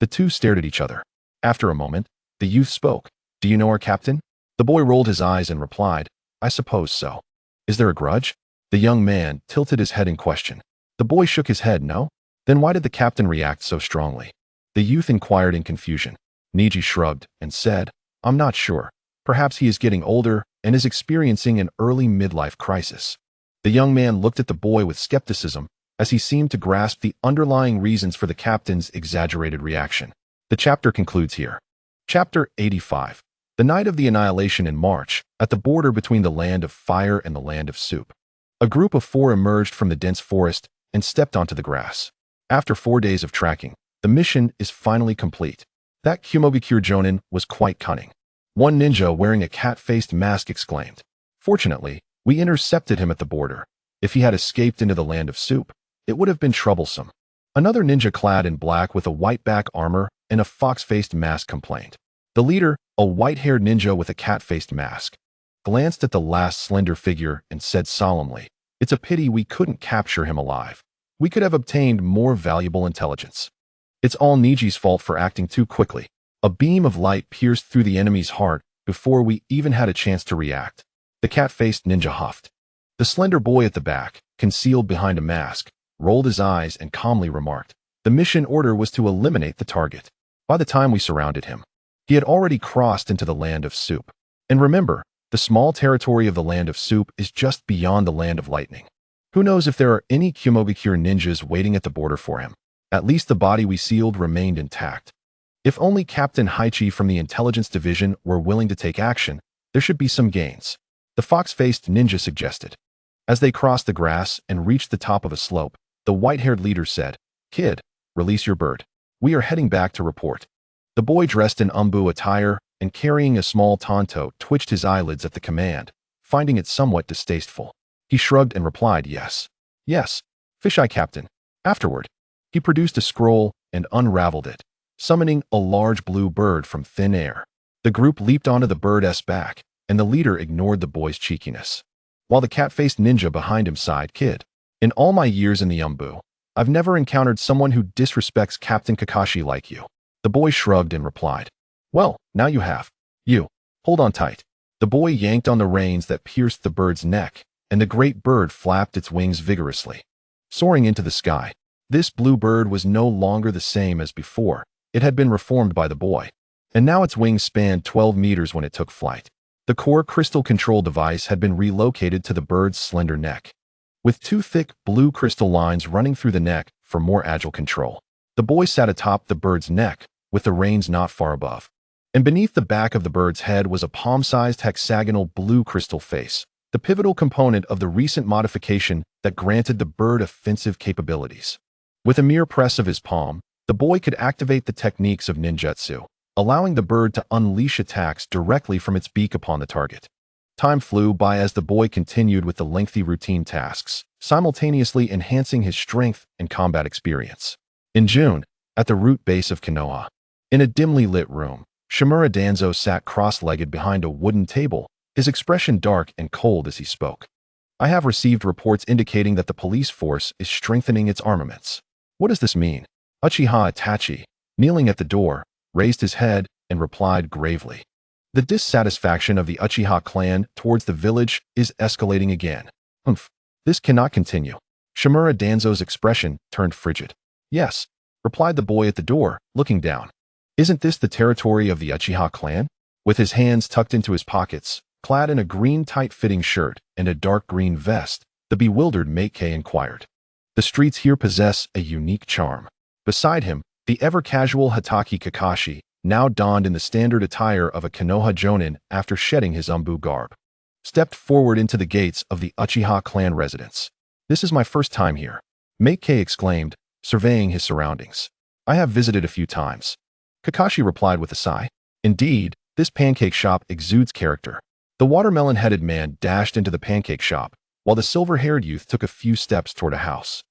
The 2 stared at each other. After a moment, the youth spoke. "Do you know our captain?" The boy rolled his eyes and replied, "I suppose so." "Is there a grudge?" The young man tilted his head in question. The boy shook his head. "No." "Then why did the captain react so strongly?" The youth inquired in confusion. Neji shrugged and said, "I'm not sure. Perhaps he is getting older and is experiencing an early midlife crisis." The young man looked at the boy with skepticism, as he seemed to grasp the underlying reasons for the captain's exaggerated reaction. The chapter concludes here. Chapter 85. The night of the annihilation in March, at the border between the land of fire and the land of soup. A group of 4 emerged from the dense forest and stepped onto the grass. After 4 days of tracking, the mission is finally complete. That Kumogakure Jonin was quite cunning. One ninja wearing a cat-faced mask exclaimed, "Fortunately, we intercepted him at the border. If he had escaped into the land of soup, it would have been troublesome." Another ninja clad in black with a white back armor and a fox-faced mask complained. The leader, a white-haired ninja with a cat-faced mask, glanced at the last slender figure and said solemnly, "It's a pity we couldn't capture him alive. We could have obtained more valuable intelligence. It's all Niji's fault for acting too quickly." A beam of light pierced through the enemy's heart before we even had a chance to react. The cat-faced ninja huffed. The slender boy at the back, concealed behind a mask, rolled his eyes and calmly remarked, "The mission order was to eliminate the target. By the time we surrounded him, he had already crossed into the land of soup. And remember, the small territory of the land of soup is just beyond the land of lightning. Who knows if there are any Kumogakure ninjas waiting at the border for him? At least the body we sealed remained intact. If only Captain Haichi from the intelligence division were willing to take action, there should be some gains," the fox-faced ninja suggested. As they crossed the grass and reached the top of a slope, the white-haired leader said, "Kid, release your bird. We are heading back to report." The boy dressed in Anbu attire and carrying a small tanto twitched his eyelids at the command, finding it somewhat distasteful. He shrugged and replied, "Yes. Yes, Fisheye Captain." Afterward, he produced a scroll and unraveled it, summoning a large blue bird from thin air. The group leaped onto the bird's back, and the leader ignored the boy's cheekiness. While the cat-faced ninja behind him sighed, "Kid, in all my years in the Umbu, I've never encountered someone who disrespects Captain Kakashi like you." The boy shrugged and replied, "Well, now you have. You, hold on tight." The boy yanked on the reins that pierced the bird's neck, and the great bird flapped its wings vigorously, soaring into the sky. This blue bird was no longer the same as before. It had been reformed by the boy, and now its wings spanned 12 meters when it took flight. The core crystal control device had been relocated to the bird's slender neck, with two thick blue crystal lines running through the neck for more agile control. The boy sat atop the bird's neck, with the reins not far above, and beneath the back of the bird's head was a palm-sized hexagonal blue crystal face, the pivotal component of the recent modification that granted the bird offensive capabilities. With a mere press of his palm, the boy could activate the techniques of ninjutsu, allowing the bird to unleash attacks directly from its beak upon the target. Time flew by as the boy continued with the lengthy routine tasks, simultaneously enhancing his strength and combat experience. In June, at the root base of Konoha, in a dimly lit room, Shimura Danzo sat cross-legged behind a wooden table, his expression dark and cold as he spoke. "I have received reports indicating that the police force is strengthening its armaments. What does this mean?" Uchiha Itachi, kneeling at the door, raised his head and replied gravely. "The dissatisfaction of the Uchiha clan towards the village is escalating again. This cannot continue." Shimura Danzo's expression turned frigid. "Yes," replied the boy at the door, looking down. "Isn't this the territory of the Uchiha clan?" With his hands tucked into his pockets, clad in a green tight-fitting shirt and a dark green vest, the bewildered Meikei inquired. "The streets here possess a unique charm." Beside him, the ever-casual Hatake Kakashi, now donned in the standard attire of a Konoha jonin after shedding his Umbu garb, stepped forward into the gates of the Uchiha clan residence. "This is my first time here," Meikei exclaimed, surveying his surroundings. "I have visited a few times." Kakashi replied with a sigh. "Indeed, this pancake shop exudes character." The watermelon-headed man dashed into the pancake shop, while the silver-haired youth took a few steps toward a house.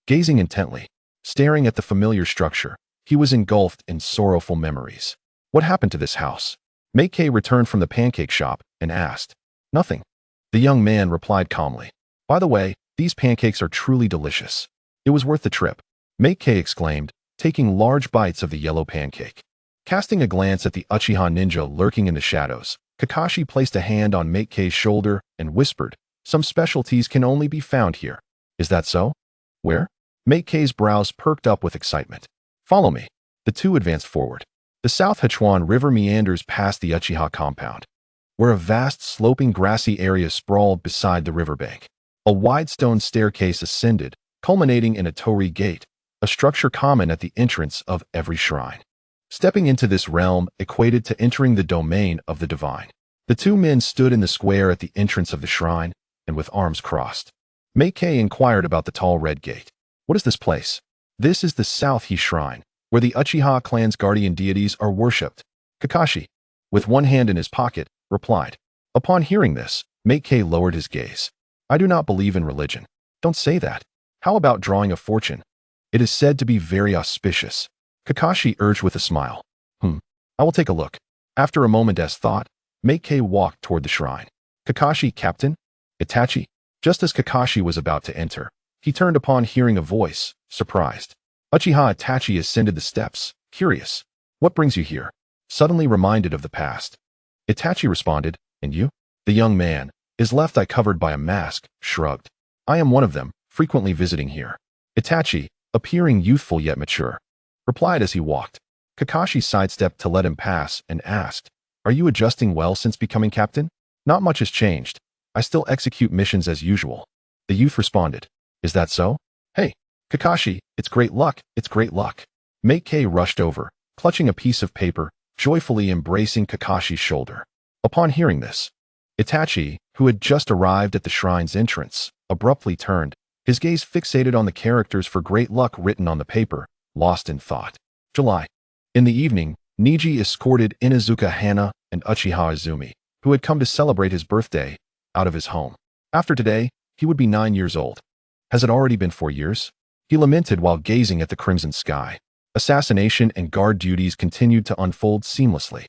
Gazing intently, staring at the familiar structure, he was engulfed in sorrowful memories. "What happened to this house?" Meikei returned from the pancake shop and asked. "Nothing," the young man replied calmly. "By the way, these pancakes are truly delicious. It was worth the trip," Meikei exclaimed, taking large bites of the yellow pancake. Casting a glance at the Uchiha ninja lurking in the shadows, Kakashi placed a hand on Meikei's shoulder and whispered, "Some specialties can only be found here." "Is that so? Where?" Meikei's brows perked up with excitement. "Follow me." The two advanced forward. The South Hachuan River meanders past the Uchiha compound, where a vast sloping grassy area sprawled beside the riverbank. A wide stone staircase ascended, culminating in a torii gate, a structure common at the entrance of every shrine. Stepping into this realm equated to entering the domain of the divine. The two men stood in the square at the entrance of the shrine, and with arms crossed. Meikei inquired about the tall red gate. "What is this place?" "This is the South He Shrine, where the Uchiha clan's guardian deities are worshipped," Kakashi, with one hand in his pocket, replied. Upon hearing this, Meikei lowered his gaze. "I do not believe in religion." "Don't say that. How about drawing a fortune? It is said to be very auspicious," Kakashi urged with a smile. I will take a look." After a moment's thought, Meikei walked toward the shrine. "Kakashi, Captain?" "Itachi." Just as Kakashi was about to enter, he turned upon hearing a voice, surprised. Uchiha Itachi ascended the steps, curious. "What brings you here?" Suddenly reminded of the past. Itachi responded, "And you?" The young man, his left eye covered by a mask, shrugged. "I am one of them, frequently visiting here." Itachi, appearing youthful yet mature, replied as he walked. Kakashi sidestepped to let him pass and asked, "Are you adjusting well since becoming captain?" "Not much has changed. I still execute missions as usual." The youth responded, "Is that so?" "Hey, Kakashi, it's great luck, it's great luck." Meikei rushed over, clutching a piece of paper, joyfully embracing Kakashi's shoulder. Upon hearing this, Itachi, who had just arrived at the shrine's entrance, abruptly turned, his gaze fixated on the characters for great luck written on the paper, lost in thought. July. In the evening, Neji escorted Inuzuka Hana and Uchiha Izumi, who had come to celebrate his birthday, out of his home. After today, he would be 9 years old. Has it already been 4 years? He lamented while gazing at the crimson sky. Assassination and guard duties continued to unfold seamlessly.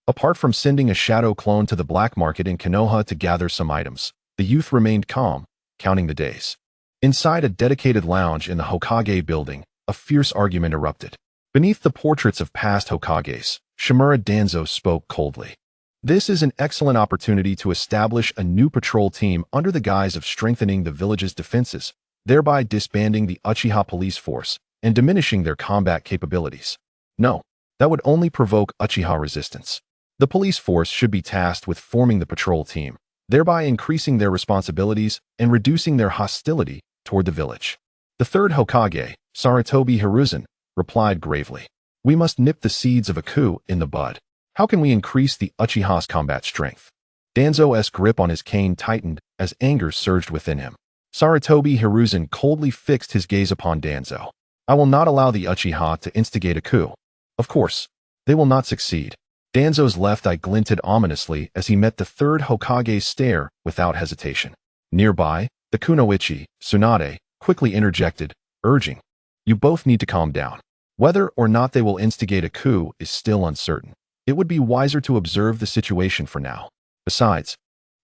Apart from sending a shadow clone to the black market in Konoha to gather some items, the youth remained calm, counting the days. Inside a dedicated lounge in the Hokage building, a fierce argument erupted. Beneath the portraits of past Hokages, Shimura Danzo spoke coldly. This is an excellent opportunity to establish a new patrol team under the guise of strengthening the village's defenses, thereby disbanding the Uchiha police force and diminishing their combat capabilities. No, that would only provoke Uchiha resistance. The police force should be tasked with forming the patrol team, thereby increasing their responsibilities and reducing their hostility toward the village. The third Hokage, Sarutobi Hiruzen, replied gravely. We must nip the seeds of a coup in the bud. How can we increase the Uchiha's combat strength? Danzo's grip on his cane tightened as anger surged within him. Sarutobi Hiruzen coldly fixed his gaze upon Danzo. I will not allow the Uchiha to instigate a coup. Of course, they will not succeed. Danzo's left eye glinted ominously as he met the third Hokage's stare without hesitation. Nearby, the kunoichi, Tsunade, quickly interjected, urging, you both need to calm down. Whether or not they will instigate a coup is still uncertain. It would be wiser to observe the situation for now. Besides,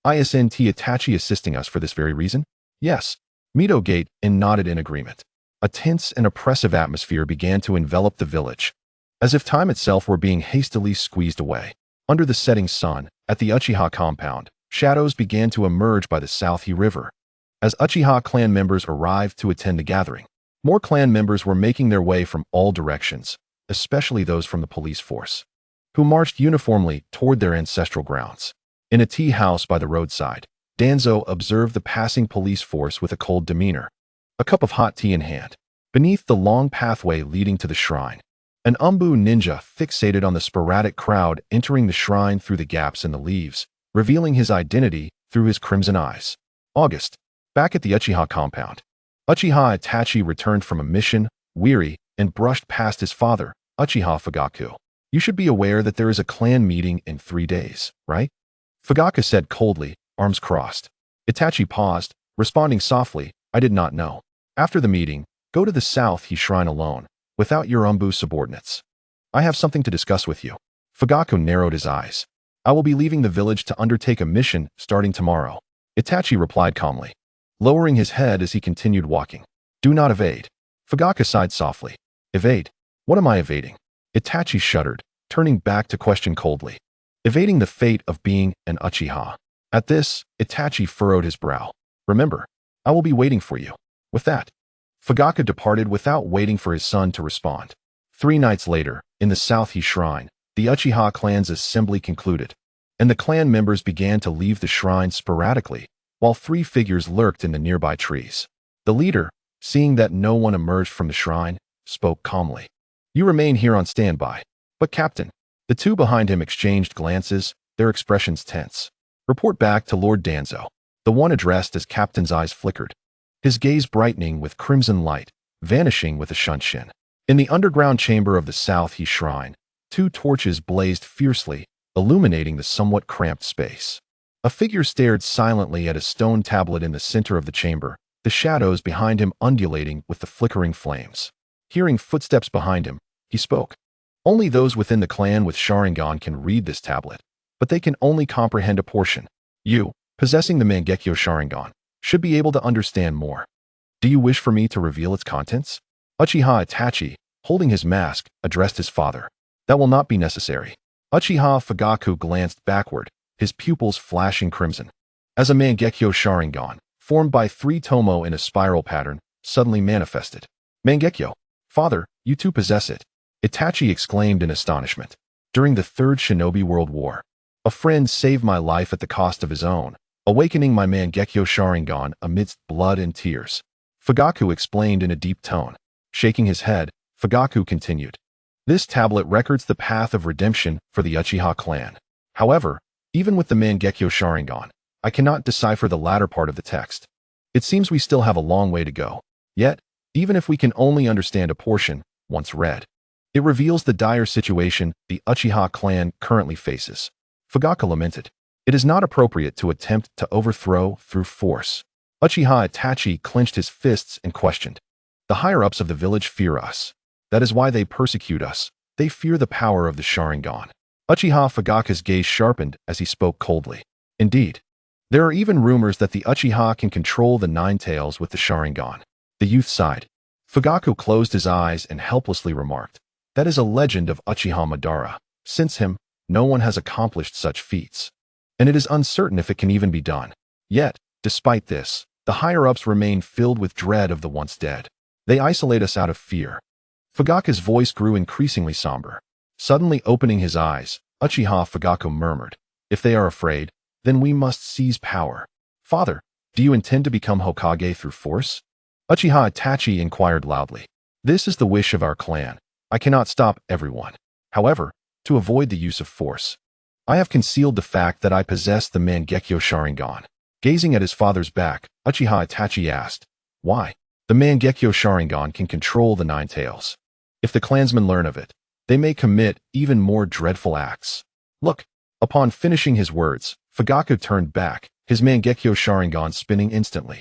isn't Itachi assisting us for this very reason? Yes. Mito gaped and nodded in agreement. A tense and oppressive atmosphere began to envelop the village, as if time itself were being hastily squeezed away. Under the setting sun, at the Uchiha compound, shadows began to emerge by the South-Hi River. As Uchiha clan members arrived to attend the gathering, more clan members were making their way from all directions, especially those from the police force, who marched uniformly toward their ancestral grounds. In a tea house by the roadside, Danzo observed the passing police force with a cold demeanor, a cup of hot tea in hand. Beneath the long pathway leading to the shrine, an Umbu ninja fixated on the sporadic crowd entering the shrine through the gaps in the leaves, revealing his identity through his crimson eyes. August. Back at the Uchiha compound, Uchiha Itachi returned from a mission, weary, and brushed past his father, Uchiha Fugaku. You should be aware that there is a clan meeting in 3 days, right? Fugaku said coldly, arms crossed. Itachi paused, responding softly, I did not know. After the meeting, go to the South-Hi Shrine alone, without your Umbu subordinates. I have something to discuss with you. Fugaku narrowed his eyes. I will be leaving the village to undertake a mission starting tomorrow. Itachi replied calmly, lowering his head as he continued walking. Do not evade. Fugaku sighed softly. Evade? What am I evading? Itachi shuddered, turning back to question coldly. Evading the fate of being an Uchiha. At this, Itachi furrowed his brow. Remember, I will be waiting for you. With that, Fugaku departed without waiting for his son to respond. 3 nights later, in the South-Hi Shrine, the Uchiha clan's assembly concluded, and the clan members began to leave the shrine sporadically, while 3 figures lurked in the nearby trees. The leader, seeing that no one emerged from the shrine, spoke calmly. You remain here on standby. But Captain, the 2 behind him exchanged glances, their expressions tense. Report back to Lord Danzo. The one addressed as Captain's eyes flickered, his gaze brightening with crimson light, vanishing with a shunshin. In the underground chamber of the South-Hi Shrine, 2 torches blazed fiercely, illuminating the somewhat cramped space. A figure stared silently at a stone tablet in the center of the chamber, the shadows behind him undulating with the flickering flames. Hearing footsteps behind him, he spoke. Only those within the clan with Sharingan can read this tablet, but they can only comprehend a portion. You, possessing the Mangekyo Sharingan, should be able to understand more. Do you wish for me to reveal its contents? Uchiha Itachi, holding his mask, addressed his father. That will not be necessary. Uchiha Fugaku glanced backward, his pupils flashing crimson. As a Mangekyo Sharingan, formed by 3 tomo in a spiral pattern, suddenly manifested. Mangekyo, father, you too possess it. Itachi exclaimed in astonishment. During the 3rd Shinobi World War, a friend saved my life at the cost of his own, awakening my Mangekyo Sharingan amidst blood and tears. Fugaku explained in a deep tone. Shaking his head, Fugaku continued. This tablet records the path of redemption for the Uchiha clan. However, even with the Mangekyo Sharingan, I cannot decipher the latter part of the text. It seems we still have a long way to go. Yet, even if we can only understand a portion, once read, it reveals the dire situation the Uchiha clan currently faces. Fugaku lamented. It is not appropriate to attempt to overthrow through force. Uchiha Itachi clenched his fists and questioned. The higher-ups of the village fear us. That is why they persecute us. They fear the power of the Sharingan. Uchiha Fugaku's gaze sharpened as he spoke coldly. Indeed, there are even rumors that the Uchiha can control the Nine Tails with the Sharingan. The youth sighed. Fugaku closed his eyes and helplessly remarked, "That is a legend of Uchiha Madara. Since him, no one has accomplished such feats. And it is uncertain if it can even be done. Yet, despite this, the higher-ups remain filled with dread of the once dead. They isolate us out of fear." Fugaku's voice grew increasingly somber. Suddenly opening his eyes, Uchiha Fugaku murmured, "If they are afraid, then we must seize power. Father, do you intend to become Hokage through force?" Uchiha Itachi inquired loudly. "This is the wish of our clan. I cannot stop everyone. However, to avoid the use of force, I have concealed the fact that I possess the Mangekyo Sharingan." Gazing at his father's back, Uchiha Itachi asked, "Why?" "The Mangekyo Sharingan can control the Nine Tails. If the clansmen learn of it, they may commit even more dreadful acts. Look." Upon finishing his words, Fugaku turned back, his Mangekyo Sharingan spinning instantly,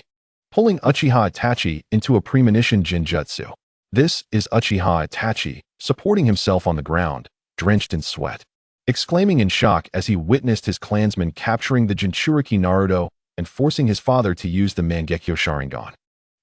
pulling Uchiha Itachi into a premonition Jinjutsu. This is Uchiha Itachi, supporting himself on the ground, drenched in sweat, exclaiming in shock as he witnessed his clansmen capturing the Jinchuriki Naruto and forcing his father to use the Mangekyo Sharingan,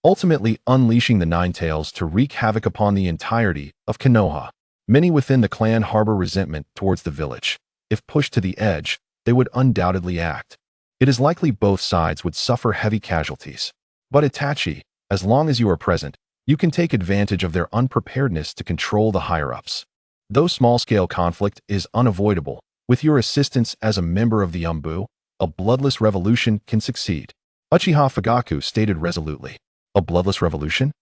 ultimately unleashing the Nine Tails to wreak havoc upon the entirety of Konoha. Many within the clan harbor resentment towards the village. If pushed to the edge, they would undoubtedly act. It is likely both sides would suffer heavy casualties. But Itachi, as long as you are present, you can take advantage of their unpreparedness to control the higher-ups. Though small-scale conflict is unavoidable, with your assistance as a member of the Umbu, a bloodless revolution can succeed. Uchiha Fugaku stated resolutely. A bloodless revolution?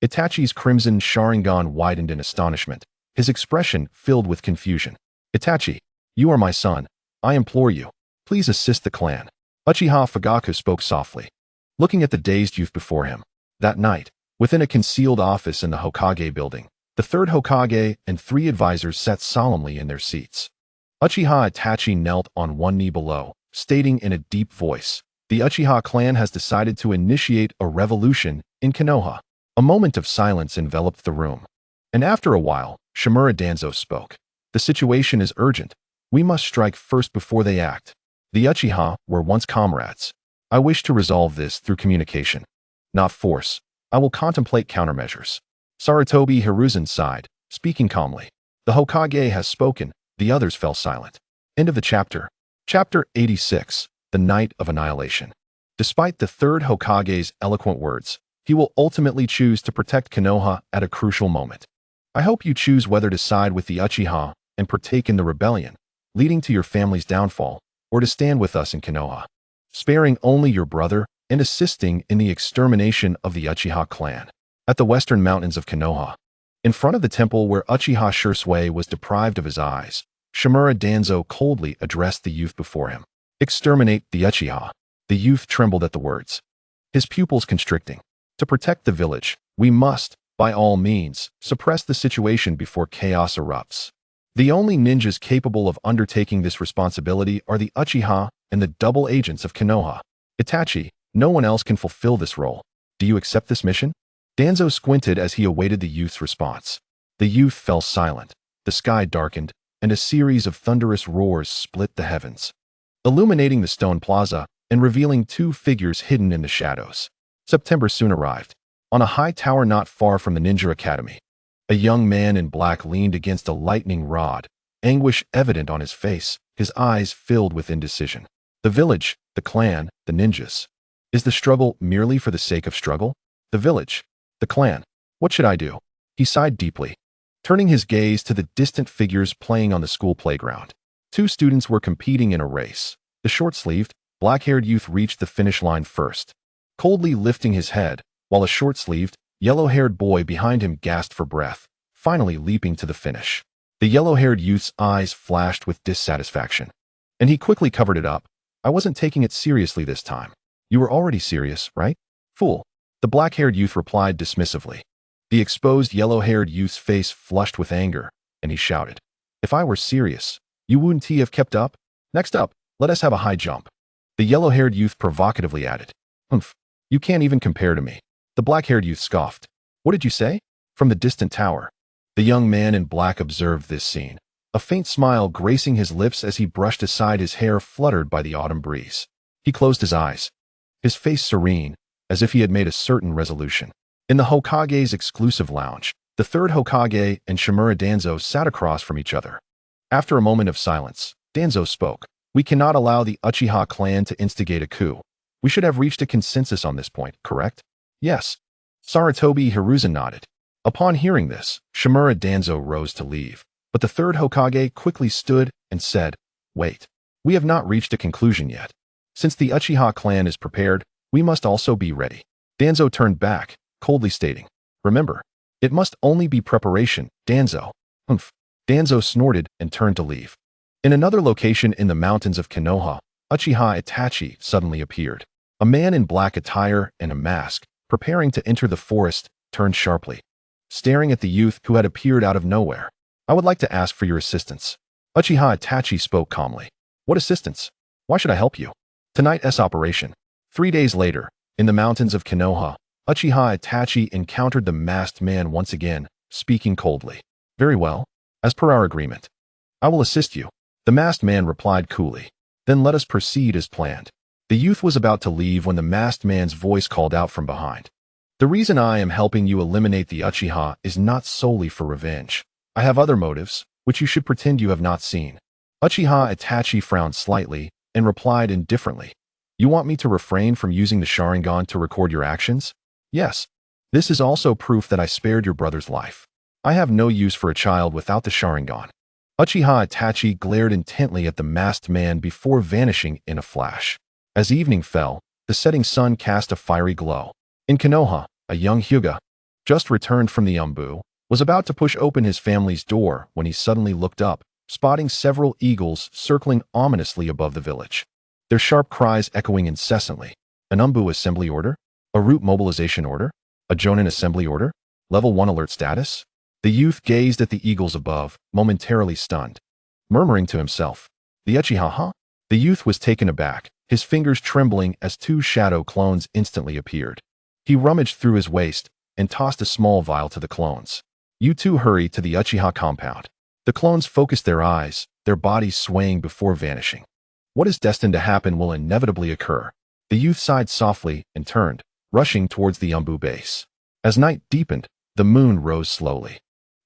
Itachi's crimson Sharingan widened in astonishment, his expression filled with confusion. "Itachi, you are my son. I implore you, please assist the clan." Uchiha Fugaku spoke softly, looking at the dazed youth before him. That night, within a concealed office in the Hokage building, the third Hokage and 3 advisors sat solemnly in their seats. Uchiha Itachi knelt on one knee below, stating in a deep voice, "The Uchiha clan has decided to initiate a revolution in Konoha." A moment of silence enveloped the room. And after a while, Shimura Danzo spoke. "The situation is urgent. We must strike first before they act. The Uchiha were once comrades. I wish to resolve this through communication, not force. I will contemplate countermeasures." Sarutobi Hiruzen sighed, speaking calmly. "The Hokage has spoken." The others fell silent. End of the chapter. Chapter 86, The Night of Annihilation. Despite the third Hokage's eloquent words, he will ultimately choose to protect Konoha at a crucial moment. I hope you choose whether to side with the Uchiha and partake in the rebellion, leading to your family's downfall, or to stand with us in Konoha, sparing only your brother and assisting in the extermination of the Uchiha clan. At the western mountains of Konoha, in front of the temple where Uchiha Shursui was deprived of his eyes, Shimura Danzo coldly addressed the youth before him. "Exterminate the Uchiha." The youth trembled at the words, his pupils constricting. "To protect the village, we must, by all means, suppress the situation before chaos erupts. The only ninjas capable of undertaking this responsibility are the Uchiha and the double agents of Konoha. Itachi, no one else can fulfill this role. Do you accept this mission?" Danzo squinted as he awaited the youth's response. The youth fell silent, the sky darkened, and a series of thunderous roars split the heavens, illuminating the stone plaza and revealing 2 figures hidden in the shadows. September soon arrived. On a high tower not far from the Ninja Academy, a young man in black leaned against a lightning rod, anguish evident on his face, his eyes filled with indecision. The village, the clan, the ninjas. Is the struggle merely for the sake of struggle? The village, the clan. What should I do? He sighed deeply, turning his gaze to the distant figures playing on the school playground. 2 students were competing in a race. The short-sleeved, black-haired youth reached the finish line first, coldly lifting his head, while a short-sleeved, yellow-haired boy behind him gasped for breath, finally leaping to the finish. The yellow-haired youth's eyes flashed with dissatisfaction, and he quickly covered it up. "I wasn't taking it seriously this time." "You were already serious, right? Fool." The black-haired youth replied dismissively. The exposed yellow-haired youth's face flushed with anger, and he shouted, "If I were serious, you wouldn't have kept up? Next up, let us have a high jump." The yellow-haired youth provocatively added, "Humph, you can't even compare to me." The black-haired youth scoffed. "What did you say?" From the distant tower, The young man in black observed this scene, a faint smile gracing his lips as he brushed aside his hair fluttered by the autumn breeze. He closed his eyes, his face serene, as if he had made a certain resolution. In the Hokage's exclusive lounge, the third Hokage and Shimura Danzo sat across from each other. After a moment of silence, Danzo spoke. "We cannot allow the Uchiha clan to instigate a coup. We should have reached a consensus on this point, correct?" "Yes." Sarutobi Hiruzen nodded. Upon hearing this, Shimura Danzo rose to leave, but the third Hokage quickly stood and said, "Wait. We have not reached a conclusion yet. Since the Uchiha clan is prepared, we must also be ready." Danzo turned back, coldly stating, "Remember, it must only be preparation, Danzo." "Humph." Danzo snorted and turned to leave. In another location in the mountains of Konoha, Uchiha Itachi suddenly appeared. A man in black attire and a mask, preparing to enter the forest, turned sharply, staring at the youth who had appeared out of nowhere. "I would like to ask for your assistance." Uchiha Itachi spoke calmly. "What assistance? Why should I help you?" "Tonight's operation." 3 days later, in the mountains of Konoha, Uchiha Itachi encountered the masked man once again, speaking coldly. "Very well. As per our agreement, I will assist you." The masked man replied coolly. "Then let us proceed as planned." The youth was about to leave when the masked man's voice called out from behind. "The reason I am helping you eliminate the Uchiha is not solely for revenge. I have other motives, which you should pretend you have not seen." Uchiha Itachi frowned slightly and replied indifferently. "You want me to refrain from using the Sharingan to record your actions?" "Yes. This is also proof that I spared your brother's life. I have no use for a child without the Sharingan." Uchiha Itachi glared intently at the masked man before vanishing in a flash. As evening fell, the setting sun cast a fiery glow. In Konoha, a young Hyuga, just returned from the Umbu, was about to push open his family's door when he suddenly looked up, spotting several eagles circling ominously above the village, their sharp cries echoing incessantly. An Umbu assembly order? A route mobilization order? A Jonin assembly order? Level 1 alert status? The youth gazed at the eagles above, momentarily stunned, murmuring to himself, "The Uchiha, huh?" The youth was taken aback, his fingers trembling as 2 shadow clones instantly appeared. He rummaged through his waist and tossed a small vial to the clones. "You two hurry to the Uchiha compound." The clones focused their eyes, their bodies swaying before vanishing. What is destined to happen will inevitably occur. The youth sighed softly and turned, rushing towards the Umbu base. As night deepened, the moon rose slowly.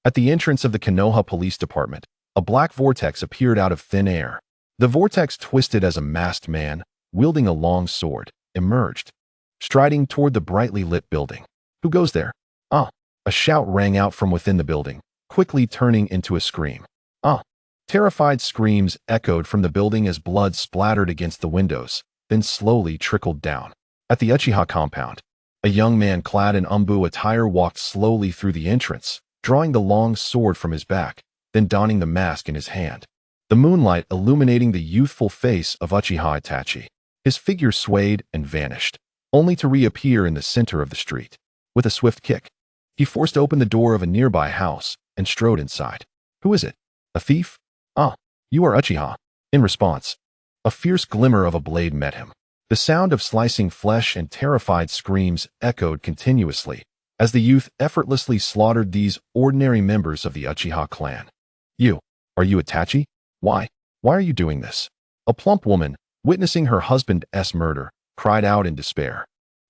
At the entrance of the Konoha Police Department, a black vortex appeared out of thin air. The vortex twisted as a masked man, wielding a long sword, emerged, striding toward the brightly lit building. "Who goes there?" "Ah!" A shout rang out from within the building, quickly turning into a scream. "Ah!" Terrified screams echoed from the building as blood splattered against the windows, then slowly trickled down. At the Uchiha compound, a young man clad in Umbu attire walked slowly through the entrance, drawing the long sword from his back, then donning the mask in his hand. The moonlight illuminating the youthful face of Uchiha Itachi. His figure swayed and vanished, only to reappear in the center of the street. With a swift kick, he forced open the door of a nearby house and strode inside. "Who is it? A thief?" "Ah, you are Uchiha." In response, a fierce glimmer of a blade met him. The sound of slicing flesh and terrified screams echoed continuously as the youth effortlessly slaughtered these ordinary members of the Uchiha clan. Are you Itachi? Why are you doing this?" A plump woman, witnessing her husband's murder, cried out in despair.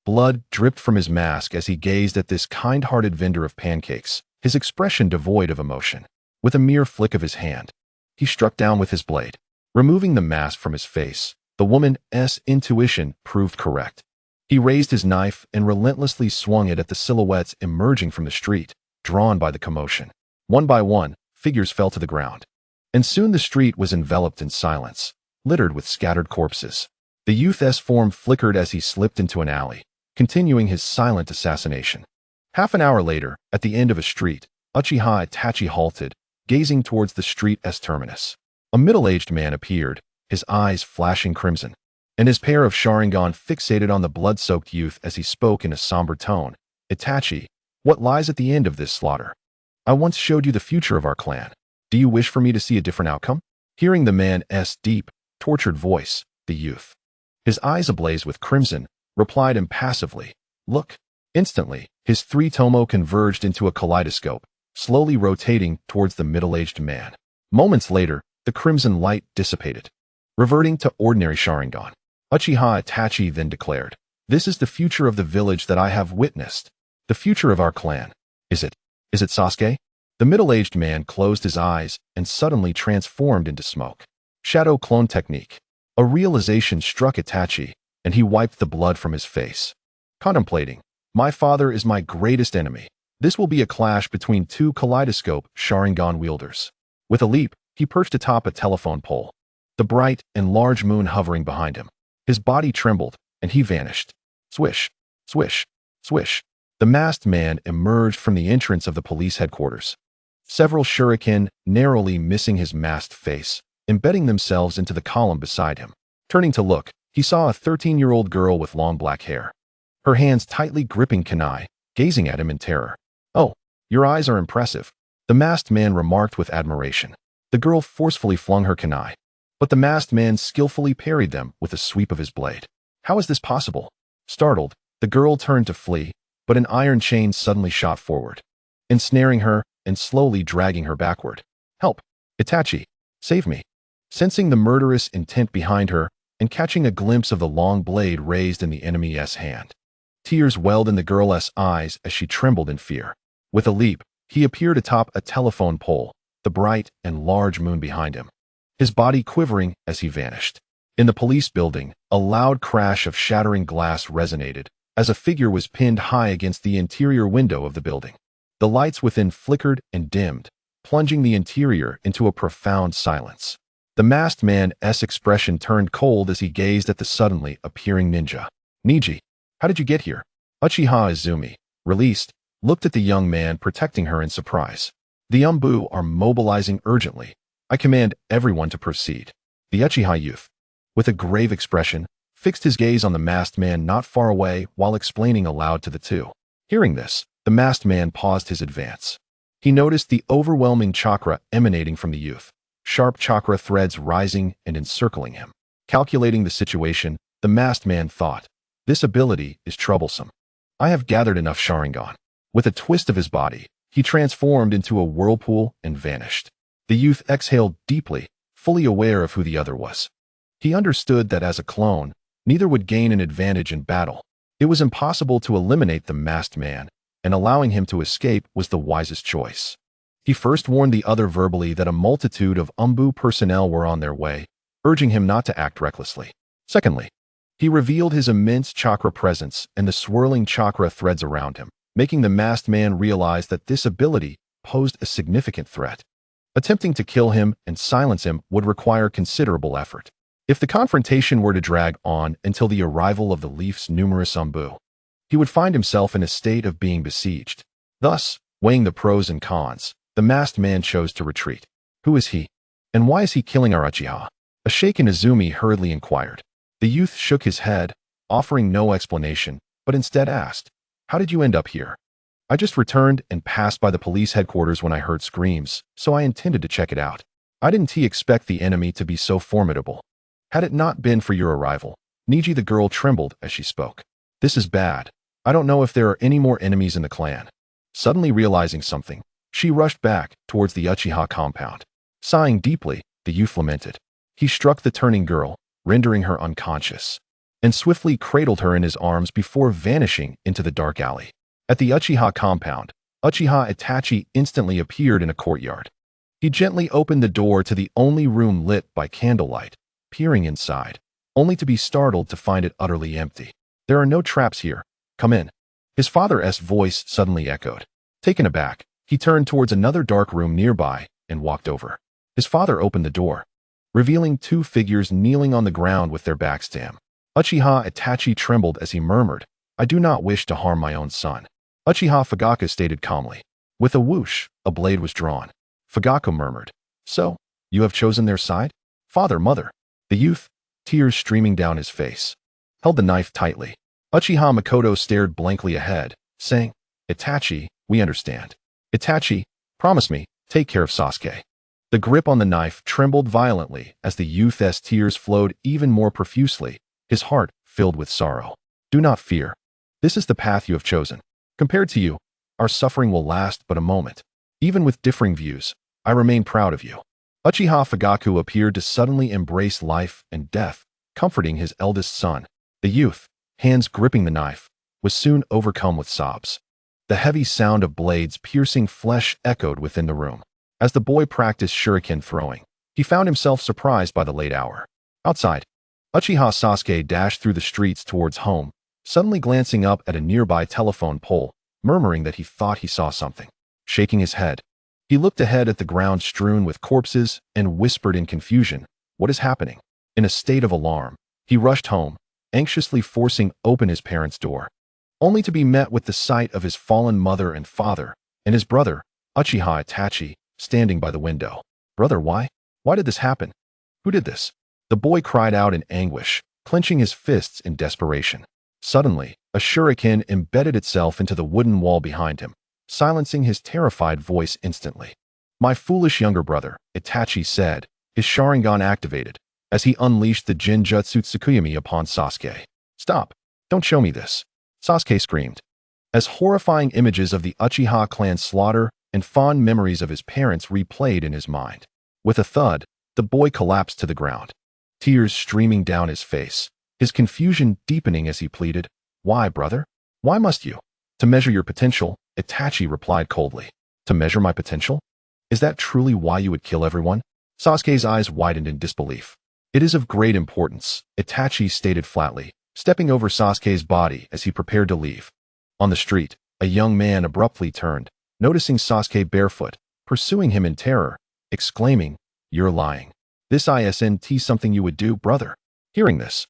Blood dripped from his mask as he gazed at this kind-hearted vendor of pancakes, his expression devoid of emotion. With a mere flick of his hand, he struck down with his blade. Removing the mask from his face, the woman's intuition proved correct. He raised his knife and relentlessly swung it at the silhouettes emerging from the street, drawn by the commotion. One by one, figures fell to the ground. And soon the street was enveloped in silence, littered with scattered corpses. The youth's form flickered as he slipped into an alley, continuing his silent assassination. Half an hour later, at the end of a street, Uchiha Itachi halted, gazing towards the street's terminus. A middle-aged man appeared, his eyes flashing crimson, and his pair of Sharingan fixated on the blood-soaked youth as he spoke in a somber tone. "Itachi, what lies at the end of this slaughter? I once showed you the future of our clan. Do you wish for me to see a different outcome?" Hearing the man's deep, tortured voice, the youth, his eyes ablaze with crimson, replied impassively, "Look." Instantly, his 3 tomo converged into a kaleidoscope, slowly rotating towards the middle-aged man. Moments later, the crimson light dissipated, reverting to ordinary Sharingan. Uchiha Itachi then declared, "This is the future of the village that I have witnessed. The future of our clan. Is it Sasuke?" The middle-aged man closed his eyes and suddenly transformed into smoke. Shadow clone technique. A realization struck Itachi, and he wiped the blood from his face. Contemplating, "My father is my greatest enemy. This will be a clash between two kaleidoscope Sharingan wielders." With a leap, he perched atop a telephone pole, the bright and large moon hovering behind him. His body trembled, and he vanished. Swish, swish, swish. The masked man emerged from the entrance of the police headquarters. Several shuriken narrowly missing his masked face, embedding themselves into the column beside him. Turning to look, he saw a 13-year-old girl with long black hair, her hands tightly gripping kunai, gazing at him in terror. "Oh, your eyes are impressive," the masked man remarked with admiration. The girl forcefully flung her kunai, but the masked man skillfully parried them with a sweep of his blade. "How is this possible?" Startled, the girl turned to flee, but an iron chain suddenly shot forward, ensnaring her and slowly dragging her backward. "Help! Itachi! Save me!" Sensing the murderous intent behind her and catching a glimpse of the long blade raised in the enemy's hand, tears welled in the girl's eyes as she trembled in fear. With a leap, he appeared atop a telephone pole, the bright and large moon behind him, his body quivering as he vanished. In the police building, a loud crash of shattering glass resonated as a figure was pinned high against the interior window of the building. The lights within flickered and dimmed, plunging the interior into a profound silence. The masked man's expression turned cold as he gazed at the suddenly appearing ninja. "Neji, how did you get here?" Uchiha Izumi, released, looked at the young man protecting her in surprise. "The Umbu are mobilizing urgently. I command everyone to proceed." The Uchiha youth, with a grave expression, fixed his gaze on the masked man not far away while explaining aloud to the two. Hearing this, the masked man paused his advance. He noticed the overwhelming chakra emanating from the youth, sharp chakra threads rising and encircling him. Calculating the situation, the masked man thought, "This ability is troublesome. I have gathered enough Sharingan." With a twist of his body, he transformed into a whirlpool and vanished. The youth exhaled deeply, fully aware of who the other was. He understood that as a clone, neither would gain an advantage in battle. It was impossible to eliminate the masked man, and allowing him to escape was the wisest choice. He first warned the other verbally that a multitude of Umbu personnel were on their way, urging him not to act recklessly. Secondly, he revealed his immense chakra presence and the swirling chakra threads around him, making the masked man realize that this ability posed a significant threat. Attempting to kill him and silence him would require considerable effort. If the confrontation were to drag on until the arrival of the Leaf's numerous Umbu, he would find himself in a state of being besieged. Thus, weighing the pros and cons, the masked man chose to retreat. "Who is he? And why is he killing our Uchiha?" A shaken Izumi hurriedly inquired. The youth shook his head, offering no explanation, but instead asked, "How did you end up here?" "I just returned and passed by the police headquarters when I heard screams, so I intended to check it out. I didn't expect the enemy to be so formidable. Had it not been for your arrival." Neji the girl trembled as she spoke. "This is bad. I don't know if there are any more enemies in the clan." Suddenly realizing something, she rushed back towards the Uchiha compound. Sighing deeply, the youth lamented. He struck the turning girl, rendering her unconscious, and swiftly cradled her in his arms before vanishing into the dark alley. At the Uchiha compound, Uchiha Itachi instantly appeared in a courtyard. He gently opened the door to the only room lit by candlelight, peering inside, only to be startled to find it utterly empty. "There are no traps here. Come in." His father's voice suddenly echoed. Taken aback, he turned towards another dark room nearby and walked over. His father opened the door, revealing two figures kneeling on the ground with their backs to him. Uchiha Itachi trembled as he murmured, "I do not wish to harm my own son." Uchiha Fugaka stated calmly. With a whoosh, a blade was drawn. Fugaka murmured, "So, you have chosen their side? Father, mother." The youth, tears streaming down his face, held the knife tightly. Uchiha Makoto stared blankly ahead, saying, "Itachi, we understand. Itachi, promise me, take care of Sasuke." The grip on the knife trembled violently as the youth's tears flowed even more profusely, his heart filled with sorrow. "Do not fear. This is the path you have chosen. Compared to you, our suffering will last but a moment." Even with differing views, I remain proud of you. Uchiha Fugaku appeared to suddenly embrace life and death, comforting his eldest son. The youth, hands gripping the knife, was soon overcome with sobs. The heavy sound of blades piercing flesh echoed within the room. As the boy practiced shuriken throwing, he found himself surprised by the late hour. Outside, Uchiha Sasuke dashed through the streets towards home, suddenly glancing up at a nearby telephone pole, murmuring that he thought he saw something. Shaking his head, he looked ahead at the ground strewn with corpses and whispered in confusion, "What is happening?" In a state of alarm, he rushed home, anxiously forcing open his parents' door, only to be met with the sight of his fallen mother and father, and his brother, Uchiha Itachi, standing by the window. "Brother, why? Why did this happen? Who did this?" The boy cried out in anguish, clenching his fists in desperation. Suddenly, a shuriken embedded itself into the wooden wall behind him, silencing his terrified voice instantly. "My foolish younger brother," Itachi said, his Sharingan activated, as he unleashed the Jinjutsu Tsukuyami upon Sasuke. "Stop! Don't show me this!" Sasuke screamed, as horrifying images of the Uchiha clan's slaughter and fond memories of his parents replayed in his mind. With a thud, the boy collapsed to the ground, tears streaming down his face, his confusion deepening as he pleaded, "Why, brother? Why must you?" "To measure your potential," Itachi replied coldly. "To measure my potential? Is that truly why you would kill everyone?" Sasuke's eyes widened in disbelief. "It is of great importance," Itachi stated flatly, stepping over Sasuke's body as he prepared to leave. On the street, a young man abruptly turned, noticing Sasuke barefoot, pursuing him in terror, exclaiming, "You're lying. This isn't something you would do, brother." Hearing this,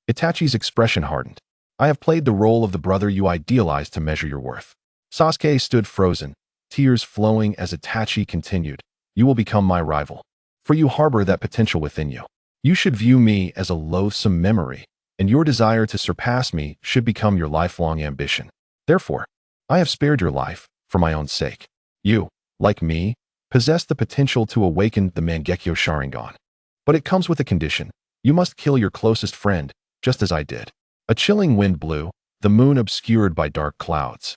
Itachi's expression hardened. "I have played the role of the brother you idealized to measure your worth." Sasuke stood frozen, tears flowing as Itachi continued, "You will become my rival, for you harbor that potential within you. You should view me as a loathsome memory, and your desire to surpass me should become your lifelong ambition. Therefore, I have spared your life, for my own sake. You, like me, possess the potential to awaken the Mangekyo Sharingan. But it comes with a condition. You must kill your closest friend, just as I did." A chilling wind blew, the moon obscured by dark clouds,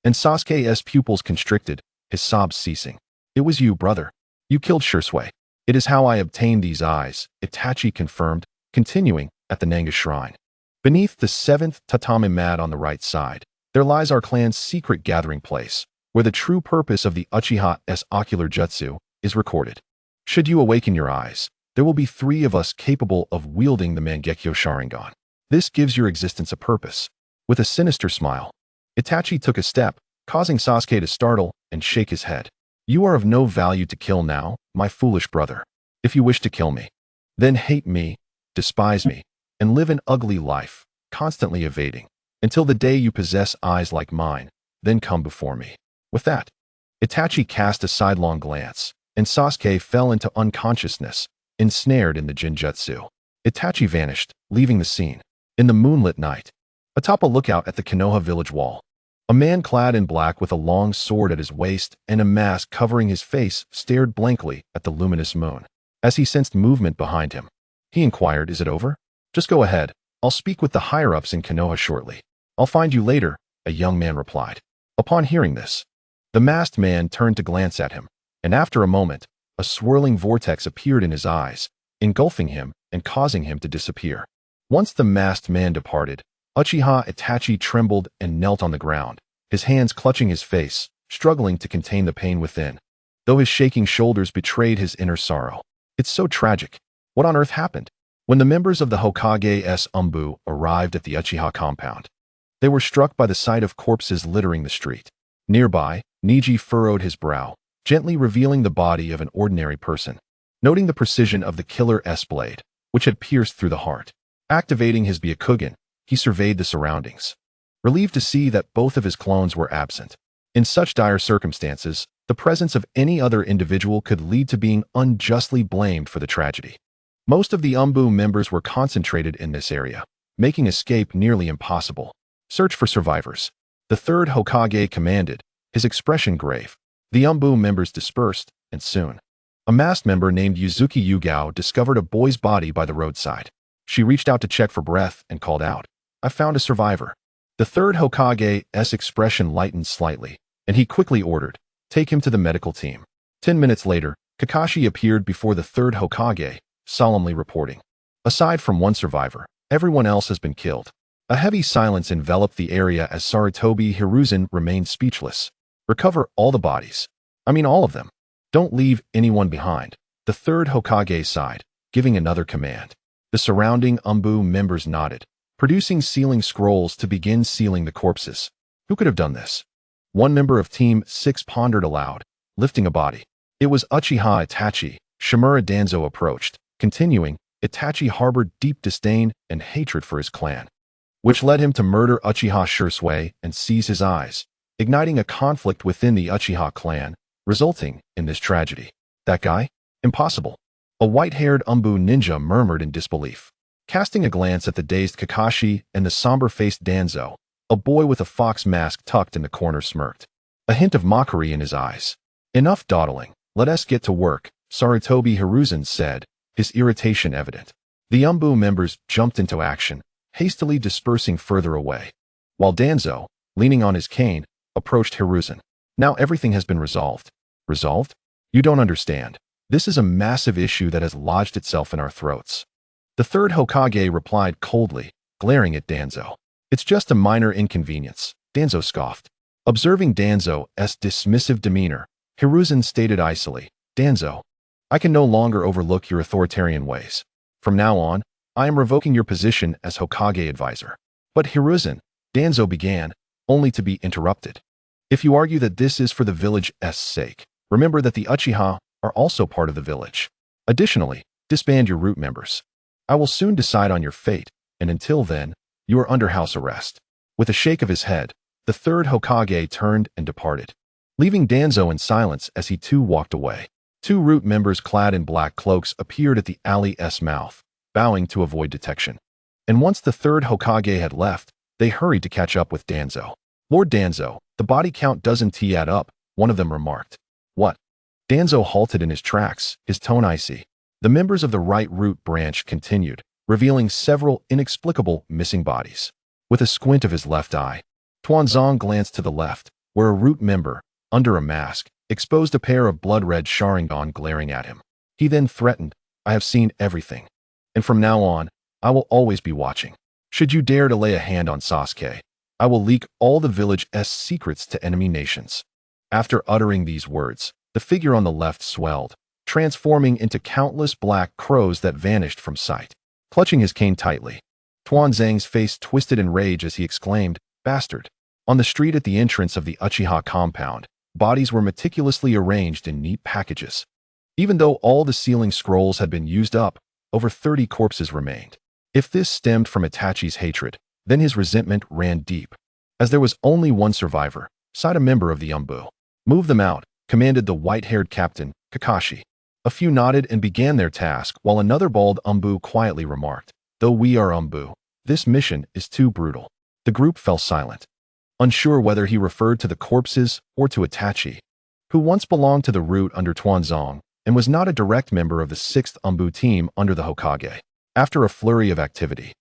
and Sasuke's pupils constricted, his sobs ceasing. "It was you, brother. You killed Shisui. It is how I obtained these eyes," Itachi confirmed, continuing, "at the Nanga Shrine. Beneath the 7th tatami mat on the right side, there lies our clan's secret gathering place, where the true purpose of the Uchiha's ocular jutsu is recorded. Should you awaken your eyes, there will be 3 of us capable of wielding the Mangekyo Sharingan. This gives your existence a purpose." With a sinister smile, Itachi took a step, causing Sasuke to startle and shake his head. "You are of no value to kill now, my foolish brother. If you wish to kill me, then hate me, despise me, and live an ugly life, constantly evading, until the day you possess eyes like mine, then come before me." With that, Itachi cast a sidelong glance, and Sasuke fell into unconsciousness, ensnared in the Jinjutsu. Itachi vanished, leaving the scene. In the moonlit night, atop a lookout at the Konoha village wall, a man clad in black with a long sword at his waist and a mask covering his face stared blankly at the luminous moon. As he sensed movement behind him, he inquired, "Is it over?" "Just go ahead. I'll speak with the higher-ups in Konoha shortly." "I'll find you later," a young man replied. Upon hearing this, the masked man turned to glance at him, and after a moment, a swirling vortex appeared in his eyes, engulfing him and causing him to disappear. Once the masked man departed, Uchiha Itachi trembled and knelt on the ground, his hands clutching his face, struggling to contain the pain within, though his shaking shoulders betrayed his inner sorrow. "It's so tragic. What on earth happened?" When the members of the Hokage's Umbu arrived at the Uchiha compound, they were struck by the sight of corpses littering the street. Nearby, Neji furrowed his brow, gently revealing the body of an ordinary person. Noting the precision of the killer's blade, which had pierced through the heart, activating his Byakugan, he surveyed the surroundings, relieved to see that both of his clones were absent. In such dire circumstances, the presence of any other individual could lead to being unjustly blamed for the tragedy. Most of the Umbu members were concentrated in this area, making escape nearly impossible. "Search for survivors," the third Hokage commanded, his expression grave. The Umbu members dispersed, and soon, a masked member named Yuzuki Yugao discovered a boy's body by the roadside. She reached out to check for breath and called out, "I found a survivor." The third Hokage's expression lightened slightly, and he quickly ordered, Take him to the medical team. 10 minutes later, Kakashi appeared before the third Hokage, solemnly reporting. Aside from one survivor, everyone else has been killed. A heavy silence enveloped the area as Sarutobi Hiruzen remained speechless. Recover all the bodies. I mean all of them. Don't leave anyone behind. The third Hokage sighed, giving another command. The surrounding Umbu members nodded, producing sealing scrolls to begin sealing the corpses. Who could have done this? One member of Team 6 pondered aloud, lifting a body. It was Uchiha Itachi. Shimura Danzo approached, continuing, Itachi harbored deep disdain and hatred for his clan, which led him to murder Uchiha Shisui and seize his eyes, igniting a conflict within the Uchiha clan, resulting in this tragedy. That guy? Impossible. A white-haired Umbu ninja murmured in disbelief. Casting a glance at the dazed Kakashi and the somber-faced Danzo, a boy with a fox mask tucked in the corner smirked, a hint of mockery in his eyes. Enough dawdling. Let us get to work, Sarutobi Hiruzen said, his irritation evident. The Umbu members jumped into action, hastily dispersing further away, while Danzo, leaning on his cane, approached Hiruzen. Now everything has been resolved. Resolved? You don't understand. This is a massive issue that has lodged itself in our throats. The third Hokage replied coldly, glaring at Danzo. It's just a minor inconvenience, Danzo scoffed. Observing Danzo's dismissive demeanor, Hiruzen stated icily, Danzo, I can no longer overlook your authoritarian ways. From now on, I am revoking your position as Hokage advisor. But Hiruzen, Danzo began, only to be interrupted. If you argue that this is for the village's sake, remember that the Uchiha are also part of the village. Additionally, disband your root members. I will soon decide on your fate, and until then, you are under house arrest. With a shake of his head, the third Hokage turned and departed, leaving Danzo in silence as he too walked away. Two root members clad in black cloaks appeared at the alley's mouth, bowing to avoid detection. And once the third Hokage had left, they hurried to catch up with Danzo. Lord Danzo, the body count doesn't add up, one of them remarked. What? Danzo halted in his tracks, his tone icy. The members of the right root branch continued, revealing several inexplicable missing bodies. With a squint of his left eye, Tuanzong glanced to the left, where a root member, under a mask, exposed a pair of blood-red Sharingan glaring at him. He then threatened, I have seen everything. And from now on, I will always be watching. Should you dare to lay a hand on Sasuke, I will leak all the village's secrets to enemy nations. After uttering these words, the figure on the left swelled, transforming into countless black crows that vanished from sight. Clutching his cane tightly, Tuanzang's face twisted in rage as he exclaimed, Bastard! On the street at the entrance of the Uchiha compound, bodies were meticulously arranged in neat packages. Even though all the sealing scrolls had been used up, over 30 corpses remained. If this stemmed from Itachi's hatred, then his resentment ran deep. As there was only one survivor, sighed a member of the Umbu. Move them out, commanded the white-haired captain, Kakashi. A few nodded and began their task, while another bald Umbu quietly remarked, Though we are Umbu, this mission is too brutal. The group fell silent, unsure whether he referred to the corpses or to Itachi, who once belonged to the root under Tuanzong and was not a direct member of the 6th Umbu team under the Hokage. After a flurry of activity,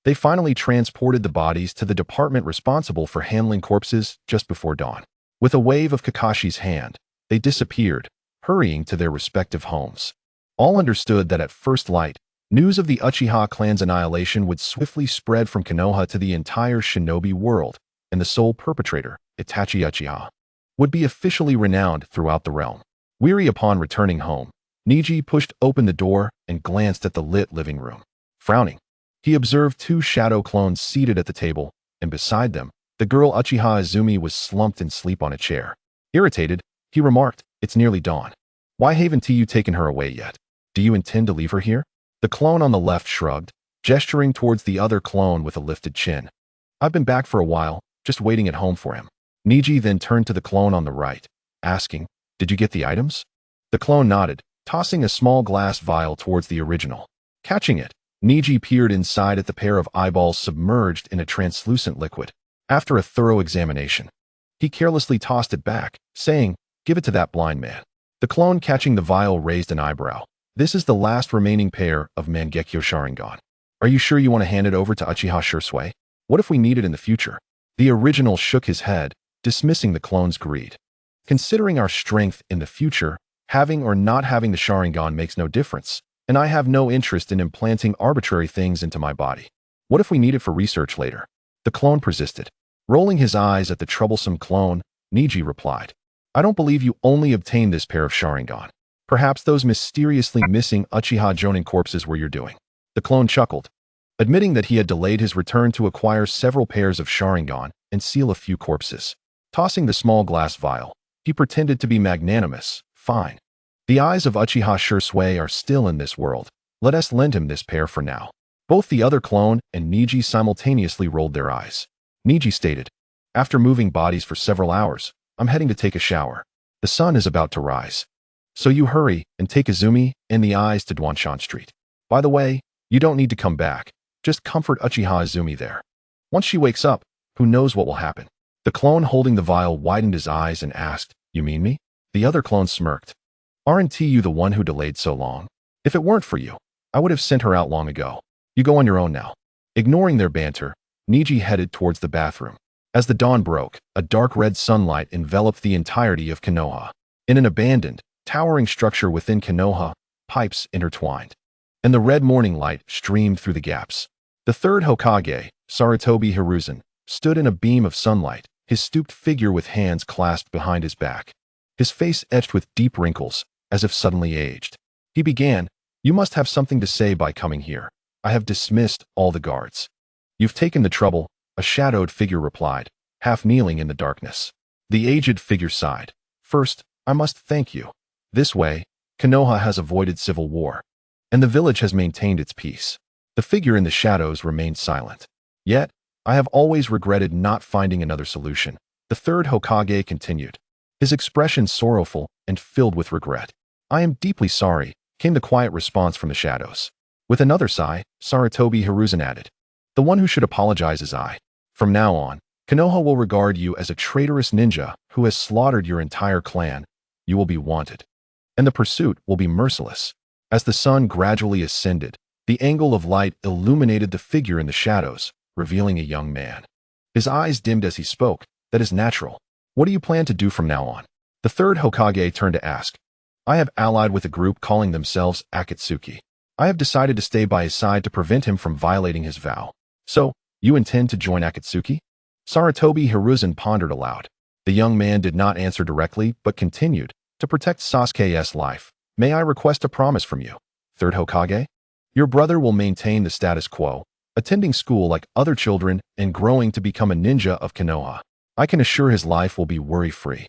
they finally transported the bodies to the department responsible for handling corpses just before dawn. With a wave of Kakashi's hand, they disappeared, hurrying to their respective homes. All understood that at first light, news of the Uchiha clan's annihilation would swiftly spread from Konoha to the entire shinobi world, and the sole perpetrator, Itachi Uchiha, would be officially renowned throughout the realm. Weary upon returning home, Neji pushed open the door and glanced at the lit living room. Frowning, he observed two shadow clones seated at the table, and beside them, the girl Uchiha Izumi was slumped in sleep on a chair. Irritated, he remarked, It's nearly dawn. Why haven't you taken her away yet? Do you intend to leave her here? The clone on the left shrugged, gesturing towards the other clone with a lifted chin. I've been back for a while, just waiting at home for him. Neji then turned to the clone on the right, asking, Did you get the items? The clone nodded, tossing a small glass vial towards the original. Catching it, Neji peered inside at the pair of eyeballs submerged in a translucent liquid. After a thorough examination, he carelessly tossed it back, saying, Give it to that blind man. The clone catching the vial raised an eyebrow. This is the last remaining pair of Mangekyo Sharingan. Are you sure you want to hand it over to Uchiha Shisui? What if we need it in the future? The original shook his head, dismissing the clone's greed. Considering our strength in the future, having or not having the Sharingan makes no difference, and I have no interest in implanting arbitrary things into my body. What if we need it for research later? The clone persisted. Rolling his eyes at the troublesome clone, Neji replied, I don't believe you only obtained this pair of Sharingan. Perhaps those mysteriously missing Uchiha Jonin corpses were your doing. The clone chuckled, admitting that he had delayed his return to acquire several pairs of Sharingan and seal a few corpses. Tossing the small glass vial, he pretended to be magnanimous. Fine. The eyes of Uchiha Shursui are still in this world. Let us lend him this pair for now. Both the other clone and Neji simultaneously rolled their eyes. Neji stated, after moving bodies for several hours, I'm heading to take a shower. The sun is about to rise. So you hurry and take Izumi and the eyes to Duanshan Street. By the way, you don't need to come back. Just comfort Uchiha Izumi there. Once she wakes up, who knows what will happen. The clone holding the vial widened his eyes and asked, you mean me? The other clone smirked. Aren't you the one who delayed so long? If it weren't for you, I would have sent her out long ago. You go on your own now. Ignoring their banter, Neji headed towards the bathroom. As the dawn broke, a dark red sunlight enveloped the entirety of Konoha. In an abandoned, towering structure within Konoha, pipes intertwined, and the red morning light streamed through the gaps. The third Hokage, Sarutobi Hiruzen, stood in a beam of sunlight, his stooped figure with hands clasped behind his back, his face etched with deep wrinkles, as if suddenly aged. He began, you must have something to say by coming here. I have dismissed all the guards. You've taken the trouble, a shadowed figure replied, half kneeling in the darkness. The aged figure sighed. First, I must thank you. This way, Konoha has avoided civil war, and the village has maintained its peace. The figure in the shadows remained silent. Yet, I have always regretted not finding another solution. The third Hokage continued, his expression sorrowful and filled with regret. I am deeply sorry, came the quiet response from the shadows. With another sigh, Sarutobi Hiruzen added, the one who should apologize is I. From now on, Konoha will regard you as a traitorous ninja who has slaughtered your entire clan. You will be wanted, and the pursuit will be merciless. As the sun gradually ascended, the angle of light illuminated the figure in the shadows, revealing a young man. His eyes dimmed as he spoke. That is natural. What do you plan to do from now on? The third Hokage turned to ask. I have allied with a group calling themselves Akatsuki. I have decided to stay by his side to prevent him from violating his vow. So, you intend to join Akatsuki? Sarutobi Hiruzen pondered aloud. The young man did not answer directly, but continued, to protect Sasuke's life. May I request a promise from you? Third Hokage? Your brother will maintain the status quo, attending school like other children and growing to become a ninja of Konoha. I can assure his life will be worry-free.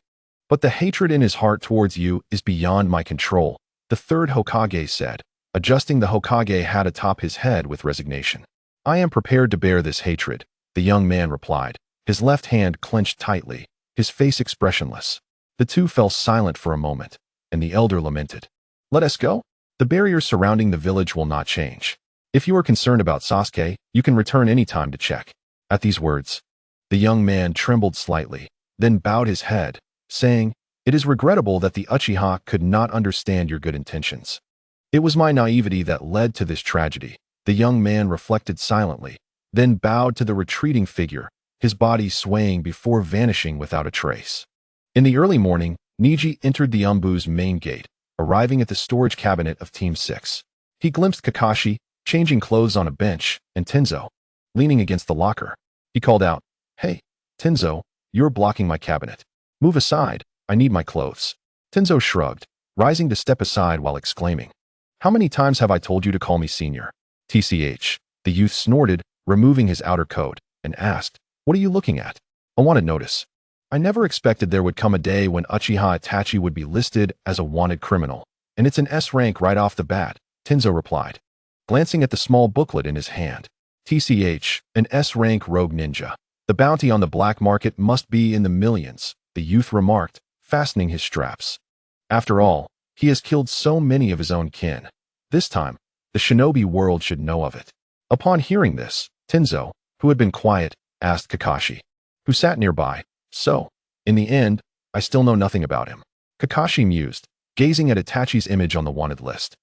But the hatred in his heart towards you is beyond my control, the third Hokage said, adjusting the Hokage hat atop his head with resignation. I am prepared to bear this hatred, the young man replied, his left hand clenched tightly, his face expressionless. The two fell silent for a moment, and the elder lamented. Let us go? The barriers surrounding the village will not change. If you are concerned about Sasuke, you can return any time to check. At these words, the young man trembled slightly, then bowed his head, saying, It is regrettable that the Uchiha could not understand your good intentions. It was my naivety that led to this tragedy. The young man reflected silently, then bowed to the retreating figure, his body swaying before vanishing without a trace. In the early morning, Neji entered the Umbu's main gate, arriving at the storage cabinet of Team 6. He glimpsed Kakashi, changing clothes on a bench, and Tenzo, leaning against the locker. He called out, Hey, Tenzo, you're blocking my cabinet. Move aside, I need my clothes. Tenzo shrugged, rising to step aside while exclaiming, How many times have I told you to call me senior? TCH, the youth snorted, removing his outer coat, and asked, What are you looking at? I want to notice. I never expected there would come a day when Uchiha Itachi would be listed as a wanted criminal, and it's an S rank right off the bat, Tenzo replied, glancing at the small booklet in his hand. TCH, an S rank rogue ninja. The bounty on the black market must be in the millions, the youth remarked, fastening his straps. After all, he has killed so many of his own kin. This time, the shinobi world should know of it. Upon hearing this, Tenzo, who had been quiet, asked Kakashi, who sat nearby, So, in the end, I still know nothing about him. Kakashi mused, gazing at Itachi's image on the wanted list.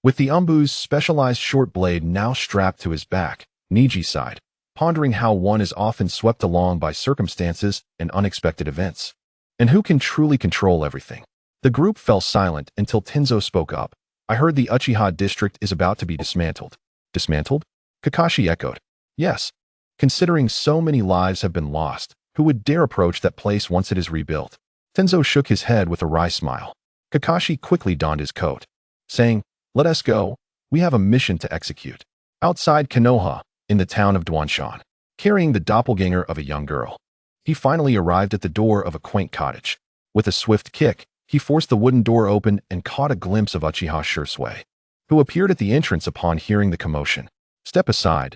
With the Umbu's specialized short blade now strapped to his back, Neji sighed, pondering how one is often swept along by circumstances and unexpected events. And who can truly control everything? The group fell silent until Tenzo spoke up. I heard the Uchiha district is about to be dismantled. Dismantled? Kakashi echoed. Yes. Considering so many lives have been lost, who would dare approach that place once it is rebuilt? Tenzo shook his head with a wry smile. Kakashi quickly donned his coat, saying, let us go. We have a mission to execute. Outside Konoha, in the town of Duanshan, carrying the doppelganger of a young girl, he finally arrived at the door of a quaint cottage. With a swift kick, he forced the wooden door open and caught a glimpse of Uchiha Shursui, who appeared at the entrance upon hearing the commotion. Step aside,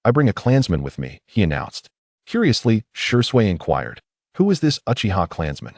I bring a clansman with me, he announced. Curiously, Shursui inquired, who is this Uchiha clansman?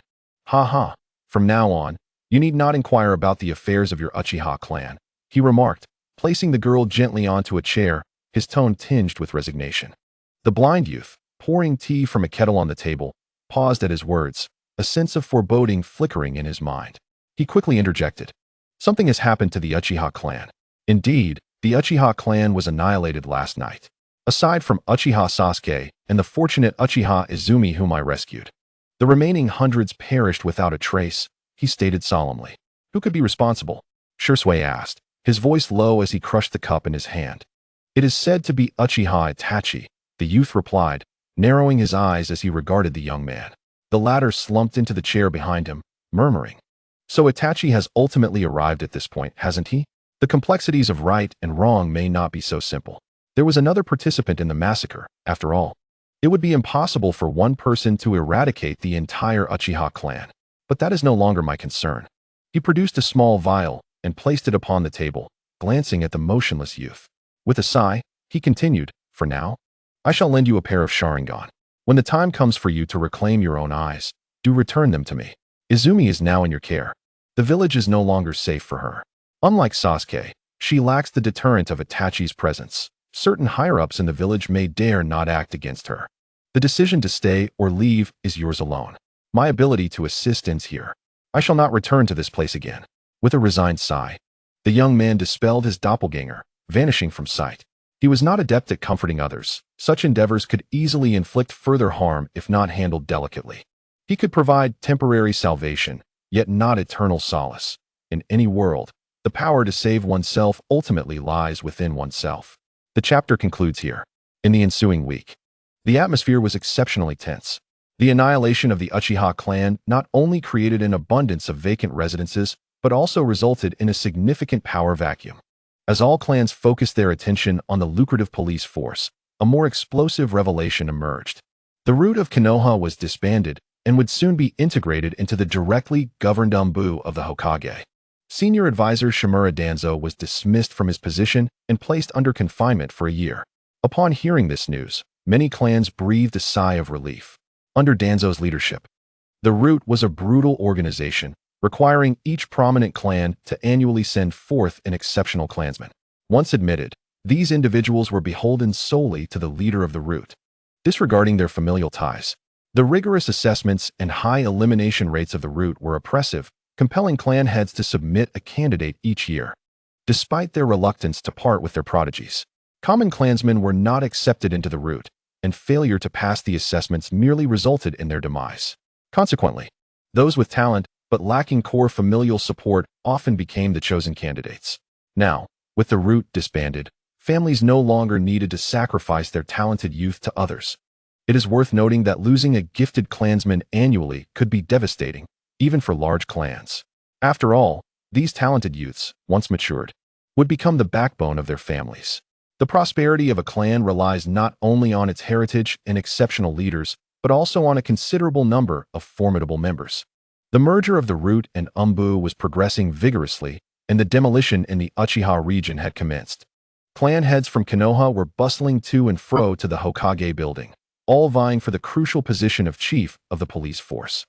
Ha ha, from now on, you need not inquire about the affairs of your Uchiha clan, he remarked, placing the girl gently onto a chair, his tone tinged with resignation. The blind youth, pouring tea from a kettle on the table, paused at his words, a sense of foreboding flickering in his mind. He quickly interjected. Something has happened to the Uchiha clan. Indeed, the Uchiha clan was annihilated last night. Aside from Uchiha Sasuke and the fortunate Uchiha Izumi whom I rescued, the remaining hundreds perished without a trace, he stated solemnly. Who could be responsible? Shursui asked, his voice low as he crushed the cup in his hand. It is said to be Uchiha Itachi, the youth replied, narrowing his eyes as he regarded the young man. The latter slumped into the chair behind him, murmuring. So Itachi has ultimately arrived at this point, hasn't he? The complexities of right and wrong may not be so simple. There was another participant in the massacre, after all. It would be impossible for one person to eradicate the entire Uchiha clan. But that is no longer my concern. He produced a small vial and placed it upon the table, glancing at the motionless youth. With a sigh, he continued, for now, I shall lend you a pair of Sharingan. When the time comes for you to reclaim your own eyes, do return them to me. Izumi is now in your care. The village is no longer safe for her. Unlike Sasuke, she lacks the deterrent of Itachi's presence. Certain higher-ups in the village may dare not act against her. The decision to stay or leave is yours alone. My ability to assist ends here. I shall not return to this place again. With a resigned sigh, the young man dispelled his doppelganger, vanishing from sight. He was not adept at comforting others. Such endeavors could easily inflict further harm if not handled delicately. He could provide temporary salvation, yet not eternal solace. In any world, the power to save oneself ultimately lies within oneself. The chapter concludes here. In the ensuing week, the atmosphere was exceptionally tense. The annihilation of the Uchiha clan not only created an abundance of vacant residences, but also resulted in a significant power vacuum. As all clans focused their attention on the lucrative police force, a more explosive revelation emerged. The root of Konoha was disbanded and would soon be integrated into the directly governed Anbu of the Hokage. Senior advisor Shimura Danzo was dismissed from his position and placed under confinement for a year. Upon hearing this news, many clans breathed a sigh of relief. Under Danzo's leadership, the root was a brutal organization, requiring each prominent clan to annually send forth an exceptional clansman. Once admitted, these individuals were beholden solely to the leader of the root, disregarding their familial ties. The rigorous assessments and high elimination rates of the root were oppressive, compelling clan heads to submit a candidate each year. Despite their reluctance to part with their prodigies, common clansmen were not accepted into the root, and failure to pass the assessments merely resulted in their demise. Consequently, those with talent but lacking core familial support often became the chosen candidates. Now, with the root disbanded, families no longer needed to sacrifice their talented youth to others. It is worth noting that losing a gifted clansman annually could be devastating, even for large clans. After all, these talented youths, once matured, would become the backbone of their families. The prosperity of a clan relies not only on its heritage and exceptional leaders, but also on a considerable number of formidable members. The merger of the root and Anbu was progressing vigorously, and the demolition in the Uchiha region had commenced. Clan heads from Konoha were bustling to and fro to the Hokage building, all vying for the crucial position of chief of the police force.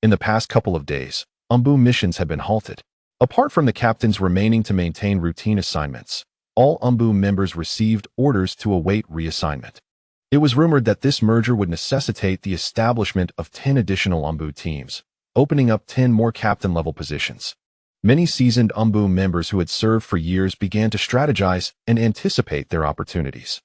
In the past couple of days, Anbu missions had been halted. Apart from the captains remaining to maintain routine assignments, all Anbu members received orders to await reassignment. It was rumored that this merger would necessitate the establishment of 10 additional Anbu teams, opening up 10 more captain-level positions. Many seasoned Anbu members who had served for years began to strategize and anticipate their opportunities.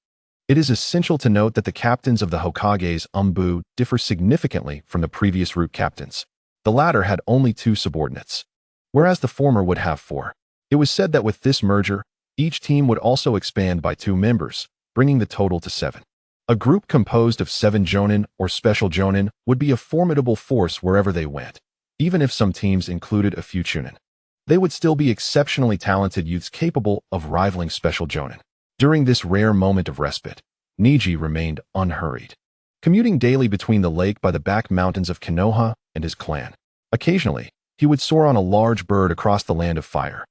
It is essential to note that the captains of the Hokage's Umbu differ significantly from the previous root captains. The latter had only 2 subordinates, whereas the former would have 4. It was said that with this merger, each team would also expand by 2 members, bringing the total to 7. A group composed of 7 jonin or special jonin would be a formidable force wherever they went, even if some teams included a few chunin. They would still be exceptionally talented youths capable of rivaling special jonin. During this rare moment of respite, Neji remained unhurried, commuting daily between the lake by the back mountains of Konoha and his clan. Occasionally, he would soar on a large bird across the land of fire.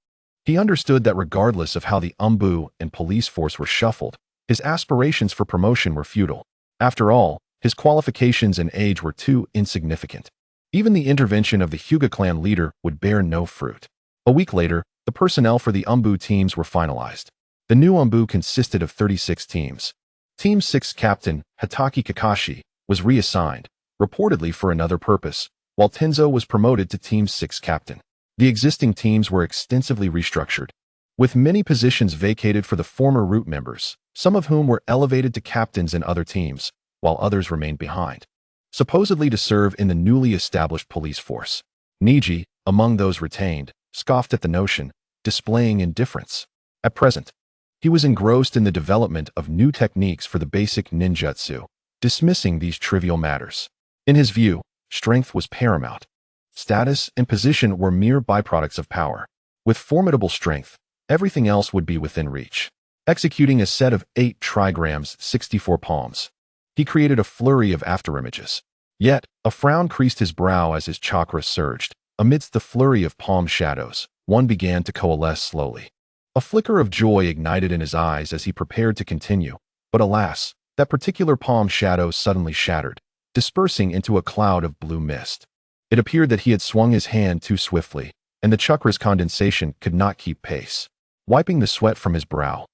He understood that regardless of how the Umbu and police force were shuffled, his aspirations for promotion were futile. After all, his qualifications and age were too insignificant. Even the intervention of the Hyuga clan leader would bear no fruit. A week later, the personnel for the Umbu teams were finalized. The new Umbu consisted of 36 teams. Team 6 captain, Hatake Kakashi, was reassigned, reportedly for another purpose, while Tenzo was promoted to Team 6 captain. The existing teams were extensively restructured, with many positions vacated for the former root members, some of whom were elevated to captains in other teams, while others remained behind, supposedly to serve in the newly established police force. Neji, among those retained, scoffed at the notion, displaying indifference. At present, he was engrossed in the development of new techniques for the basic ninjutsu, dismissing these trivial matters. In his view, strength was paramount. Status and position were mere byproducts of power. With formidable strength, everything else would be within reach. Executing a set of 8 trigrams, 64 palms, he created a flurry of afterimages. Yet, a frown creased his brow as his chakra surged. Amidst the flurry of palm shadows, one began to coalesce slowly. A flicker of joy ignited in his eyes as he prepared to continue, but alas, that particular palm shadow suddenly shattered, dispersing into a cloud of blue mist. It appeared that he had swung his hand too swiftly, and the chakra's condensation could not keep pace. Wiping the sweat from his brow,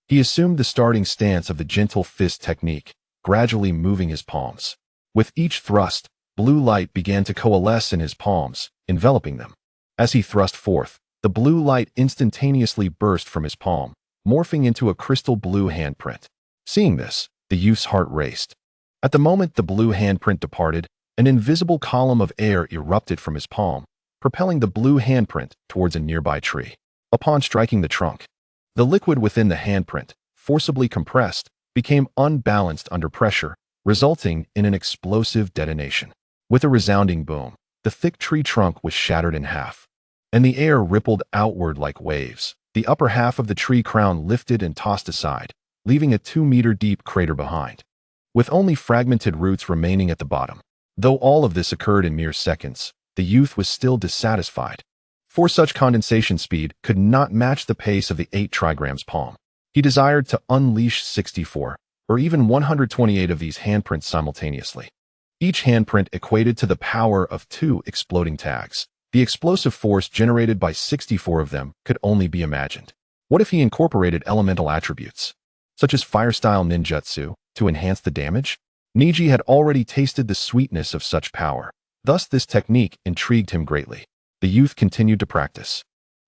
he assumed the starting stance of the gentle fist technique, gradually moving his palms. With each thrust, blue light began to coalesce in his palms, enveloping them. As he thrust forth, the blue light instantaneously burst from his palm, morphing into a crystal blue handprint. Seeing this, the youth's heart raced. At the moment the blue handprint departed, an invisible column of air erupted from his palm, propelling the blue handprint towards a nearby tree. Upon striking the trunk, the liquid within the handprint, forcibly compressed, became unbalanced under pressure, resulting in an explosive detonation. With a resounding boom, the thick tree trunk was shattered in half, and the air rippled outward like waves. The upper half of the tree crown lifted and tossed aside, leaving a 2-meter-deep crater behind, with only fragmented roots remaining at the bottom. Though all of this occurred in mere seconds, the youth was still dissatisfied, for such condensation speed could not match the pace of the 8 trigrams palm. He desired to unleash 64, or even 128 of these handprints simultaneously. Each handprint equated to the power of 2 exploding tags. The explosive force generated by 64 of them could only be imagined. What if he incorporated elemental attributes, such as fire-style ninjutsu, to enhance the damage? Neji had already tasted the sweetness of such power. Thus this technique intrigued him greatly. The youth continued to practice,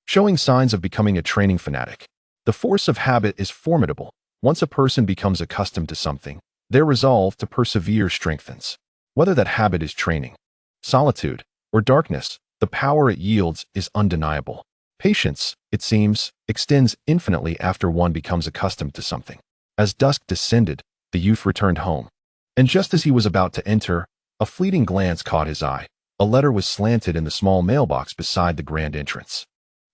showing signs of becoming a training fanatic. The force of habit is formidable. Once a person becomes accustomed to something, their resolve to persevere strengthens. Whether that habit is training, solitude, or darkness, the power it yields is undeniable. Patience, it seems, extends infinitely after one becomes accustomed to something. As dusk descended, the youth returned home. And just as he was about to enter, a fleeting glance caught his eye. A letter was slanted in the small mailbox beside the grand entrance.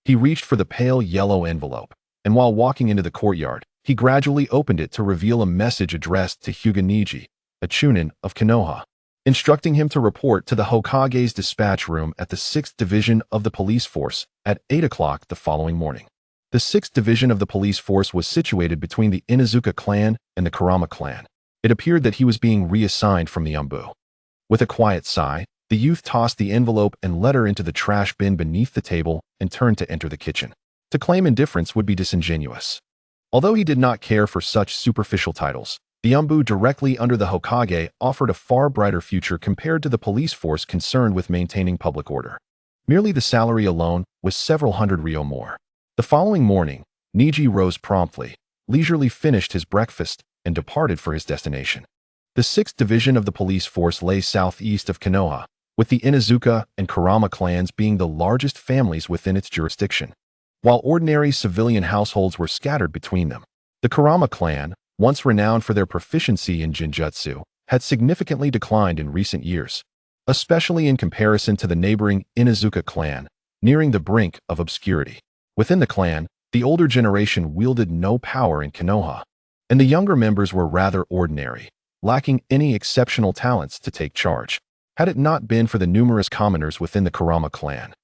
He reached for the pale yellow envelope, and while walking into the courtyard, he gradually opened it to reveal a message addressed to Hyuga Neji, a chunin of Konoha, instructing him to report to the Hokage's dispatch room at the 6th Division of the police force at 8 o'clock the following morning. The 6th Division of the police force was situated between the Inuzuka clan and the Kurama clan. It appeared that he was being reassigned from the Umbu. With a quiet sigh, the youth tossed the envelope and letter into the trash bin beneath the table and turned to enter the kitchen. To claim indifference would be disingenuous. Although he did not care for such superficial titles, the Umbu directly under the Hokage offered a far brighter future compared to the police force concerned with maintaining public order. Merely the salary alone was several hundred ryo more. The following morning, Neji rose promptly, leisurely finished his breakfast, and departed for his destination. The 6th Division of the police force lay southeast of Konoha, with the Inuzuka and Kurama clans being the largest families within its jurisdiction, while ordinary civilian households were scattered between them. The Kurama clan, once renowned for their proficiency in Jinjutsu, had significantly declined in recent years, especially in comparison to the neighboring Inuzuka clan, nearing the brink of obscurity. Within the clan, the older generation wielded no power in Konoha, and the younger members were rather ordinary, lacking any exceptional talents to take charge. Had it not been for the numerous commoners within the Kurama clan,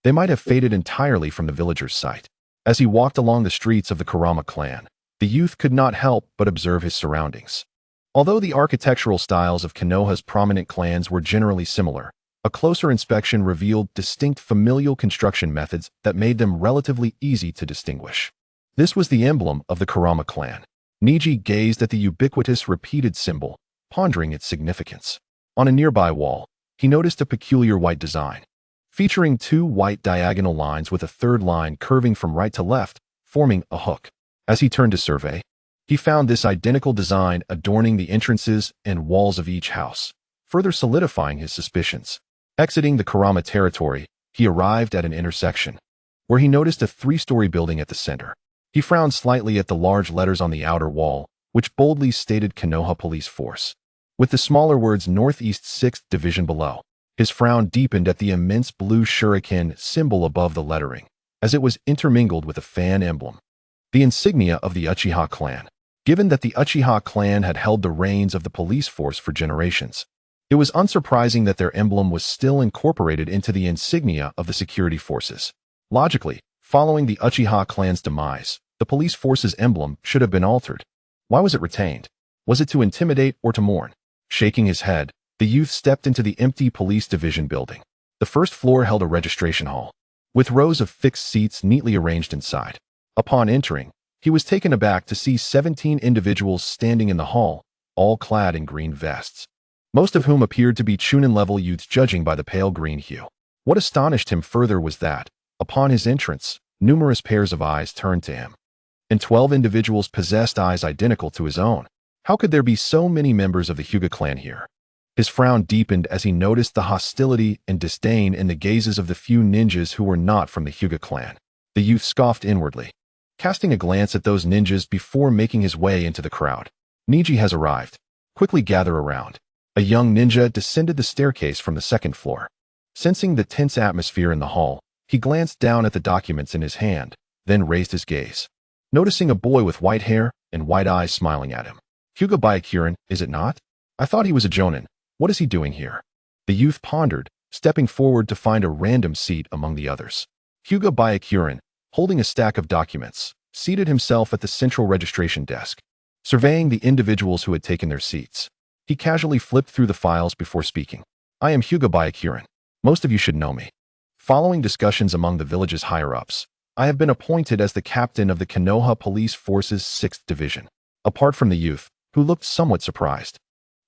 they might have faded entirely from the villager's sight. As he walked along the streets of the Kurama clan, the youth could not help but observe his surroundings. Although the architectural styles of Konoha's prominent clans were generally similar, a closer inspection revealed distinct familial construction methods that made them relatively easy to distinguish. This was the emblem of the Kurama clan. Neji gazed at the ubiquitous repeated symbol, pondering its significance. On a nearby wall, he noticed a peculiar white design, featuring 2 white diagonal lines with a third line curving from right to left, forming a hook. As he turned to survey, he found this identical design adorning the entrances and walls of each house, further solidifying his suspicions. Exiting the Kurama territory, he arrived at an intersection, where he noticed a 3-story building at the center. He frowned slightly at the large letters on the outer wall, which boldly stated Konoha Police Force, with the smaller words Northeast 6th Division below. His frown deepened at the immense blue shuriken symbol above the lettering, as it was intermingled with a fan emblem, the insignia of the Uchiha clan. Given that the Uchiha clan had held the reins of the police force for generations, it was unsurprising that their emblem was still incorporated into the insignia of the security forces. Logically, following the Uchiha clan's demise, the police force's emblem should have been altered. Why was it retained? Was it to intimidate or to mourn? Shaking his head, the youth stepped into the empty police division building. The first floor held a registration hall, with rows of fixed seats neatly arranged inside. Upon entering, he was taken aback to see 17 individuals standing in the hall, all clad in green vests, most of whom appeared to be Chunin-level youths judging by the pale green hue. What astonished him further was that, upon his entrance, numerous pairs of eyes turned to him, and 12 individuals possessed eyes identical to his own. How could there be so many members of the Hyuga clan here? His frown deepened as he noticed the hostility and disdain in the gazes of the few ninjas who were not from the Hyuga clan. The youth scoffed inwardly, casting a glance at those ninjas before making his way into the crowd. Neji has arrived. Quickly gather around. A young ninja descended the staircase from the 2nd floor. Sensing the tense atmosphere in the hall, he glanced down at the documents in his hand, then raised his gaze, noticing a boy with white hair and white eyes smiling at him. Hyuga Byakuren, is it not? I thought he was a jonin. What is he doing here? The youth pondered, stepping forward to find a random seat among the others. Hyuga Byakuren, holding a stack of documents, seated himself at the central registration desk. Surveying the individuals who had taken their seats, he casually flipped through the files before speaking. I am Hyuga Byakuren. Most of you should know me. Following discussions among the village's higher-ups, I have been appointed as the captain of the Konoha Police Force's 6th Division. Apart from the youth, who looked somewhat surprised,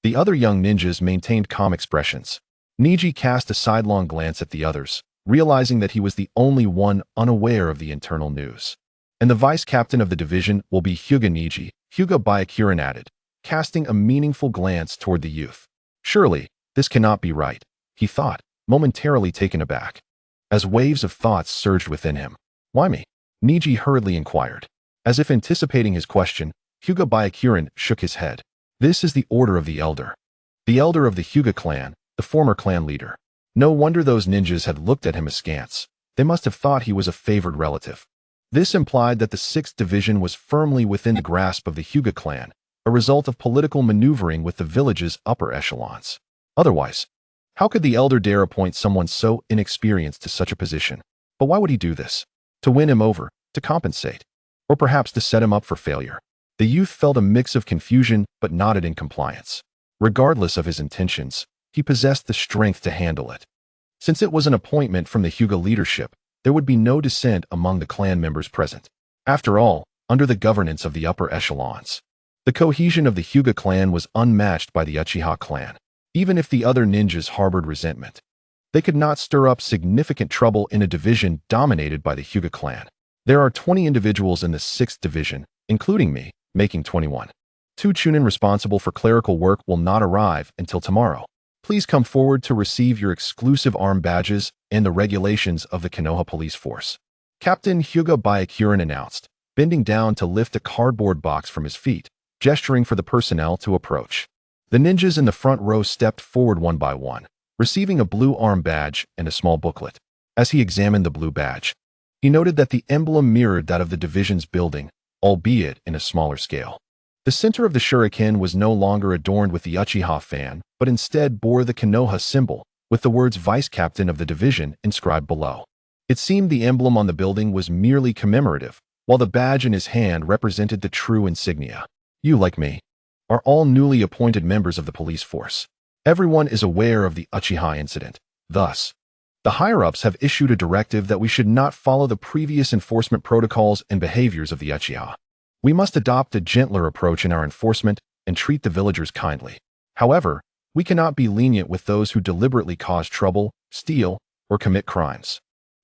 the other young ninjas maintained calm expressions. Neji cast a sidelong glance at the others, realizing that he was the only one unaware of the internal news. And the vice-captain of the division will be Hyuga Neji, Hyuga Byakuren added, casting a meaningful glance toward the youth. Surely, this cannot be right, he thought, momentarily taken aback, as waves of thoughts surged within him. Why me? Neji hurriedly inquired. As if anticipating his question, Hyuga Byakuren shook his head. This is the order of the elder. The elder of the Hyuga clan, the former clan leader. No wonder those ninjas had looked at him askance. They must have thought he was a favored relative. This implied that the 6th Division was firmly within the grasp of the Hyuga clan, a result of political maneuvering with the village's upper echelons. Otherwise, how could the elder dare appoint someone so inexperienced to such a position? But why would he do this? To win him over, to compensate, or perhaps to set him up for failure? The youth felt a mix of confusion but nodded in compliance. Regardless of his intentions, he possessed the strength to handle it. Since it was an appointment from the Hyuga leadership, there would be no dissent among the clan members present. After all, under the governance of the upper echelons, the cohesion of the Hyuga clan was unmatched by the Uchiha clan. Even if the other ninjas harbored resentment, they could not stir up significant trouble in a division dominated by the Hyuga clan. There are 20 individuals in the 6th Division, including me, making 21. Two chunin responsible for clerical work will not arrive until tomorrow. Please come forward to receive your exclusive arm badges and the regulations of the Konoha police force. Captain Hyuga Neji announced, bending down to lift a cardboard box from his feet, gesturing for the personnel to approach. The ninjas in the front row stepped forward one by one, receiving a blue arm badge and a small booklet. As he examined the blue badge, he noted that the emblem mirrored that of the division's building, albeit in a smaller scale. The center of the shuriken was no longer adorned with the Uchiha fan, but instead bore the Konoha symbol, with the words Vice Captain of the Division inscribed below. It seemed the emblem on the building was merely commemorative, while the badge in his hand represented the true insignia. You, like me, are all newly appointed members of the police force. Everyone is aware of the Uchiha incident. Thus, the higher-ups have issued a directive that we should not follow the previous enforcement protocols and behaviors of the Uchiha. We must adopt a gentler approach in our enforcement and treat the villagers kindly. However, we cannot be lenient with those who deliberately cause trouble, steal, or commit crimes.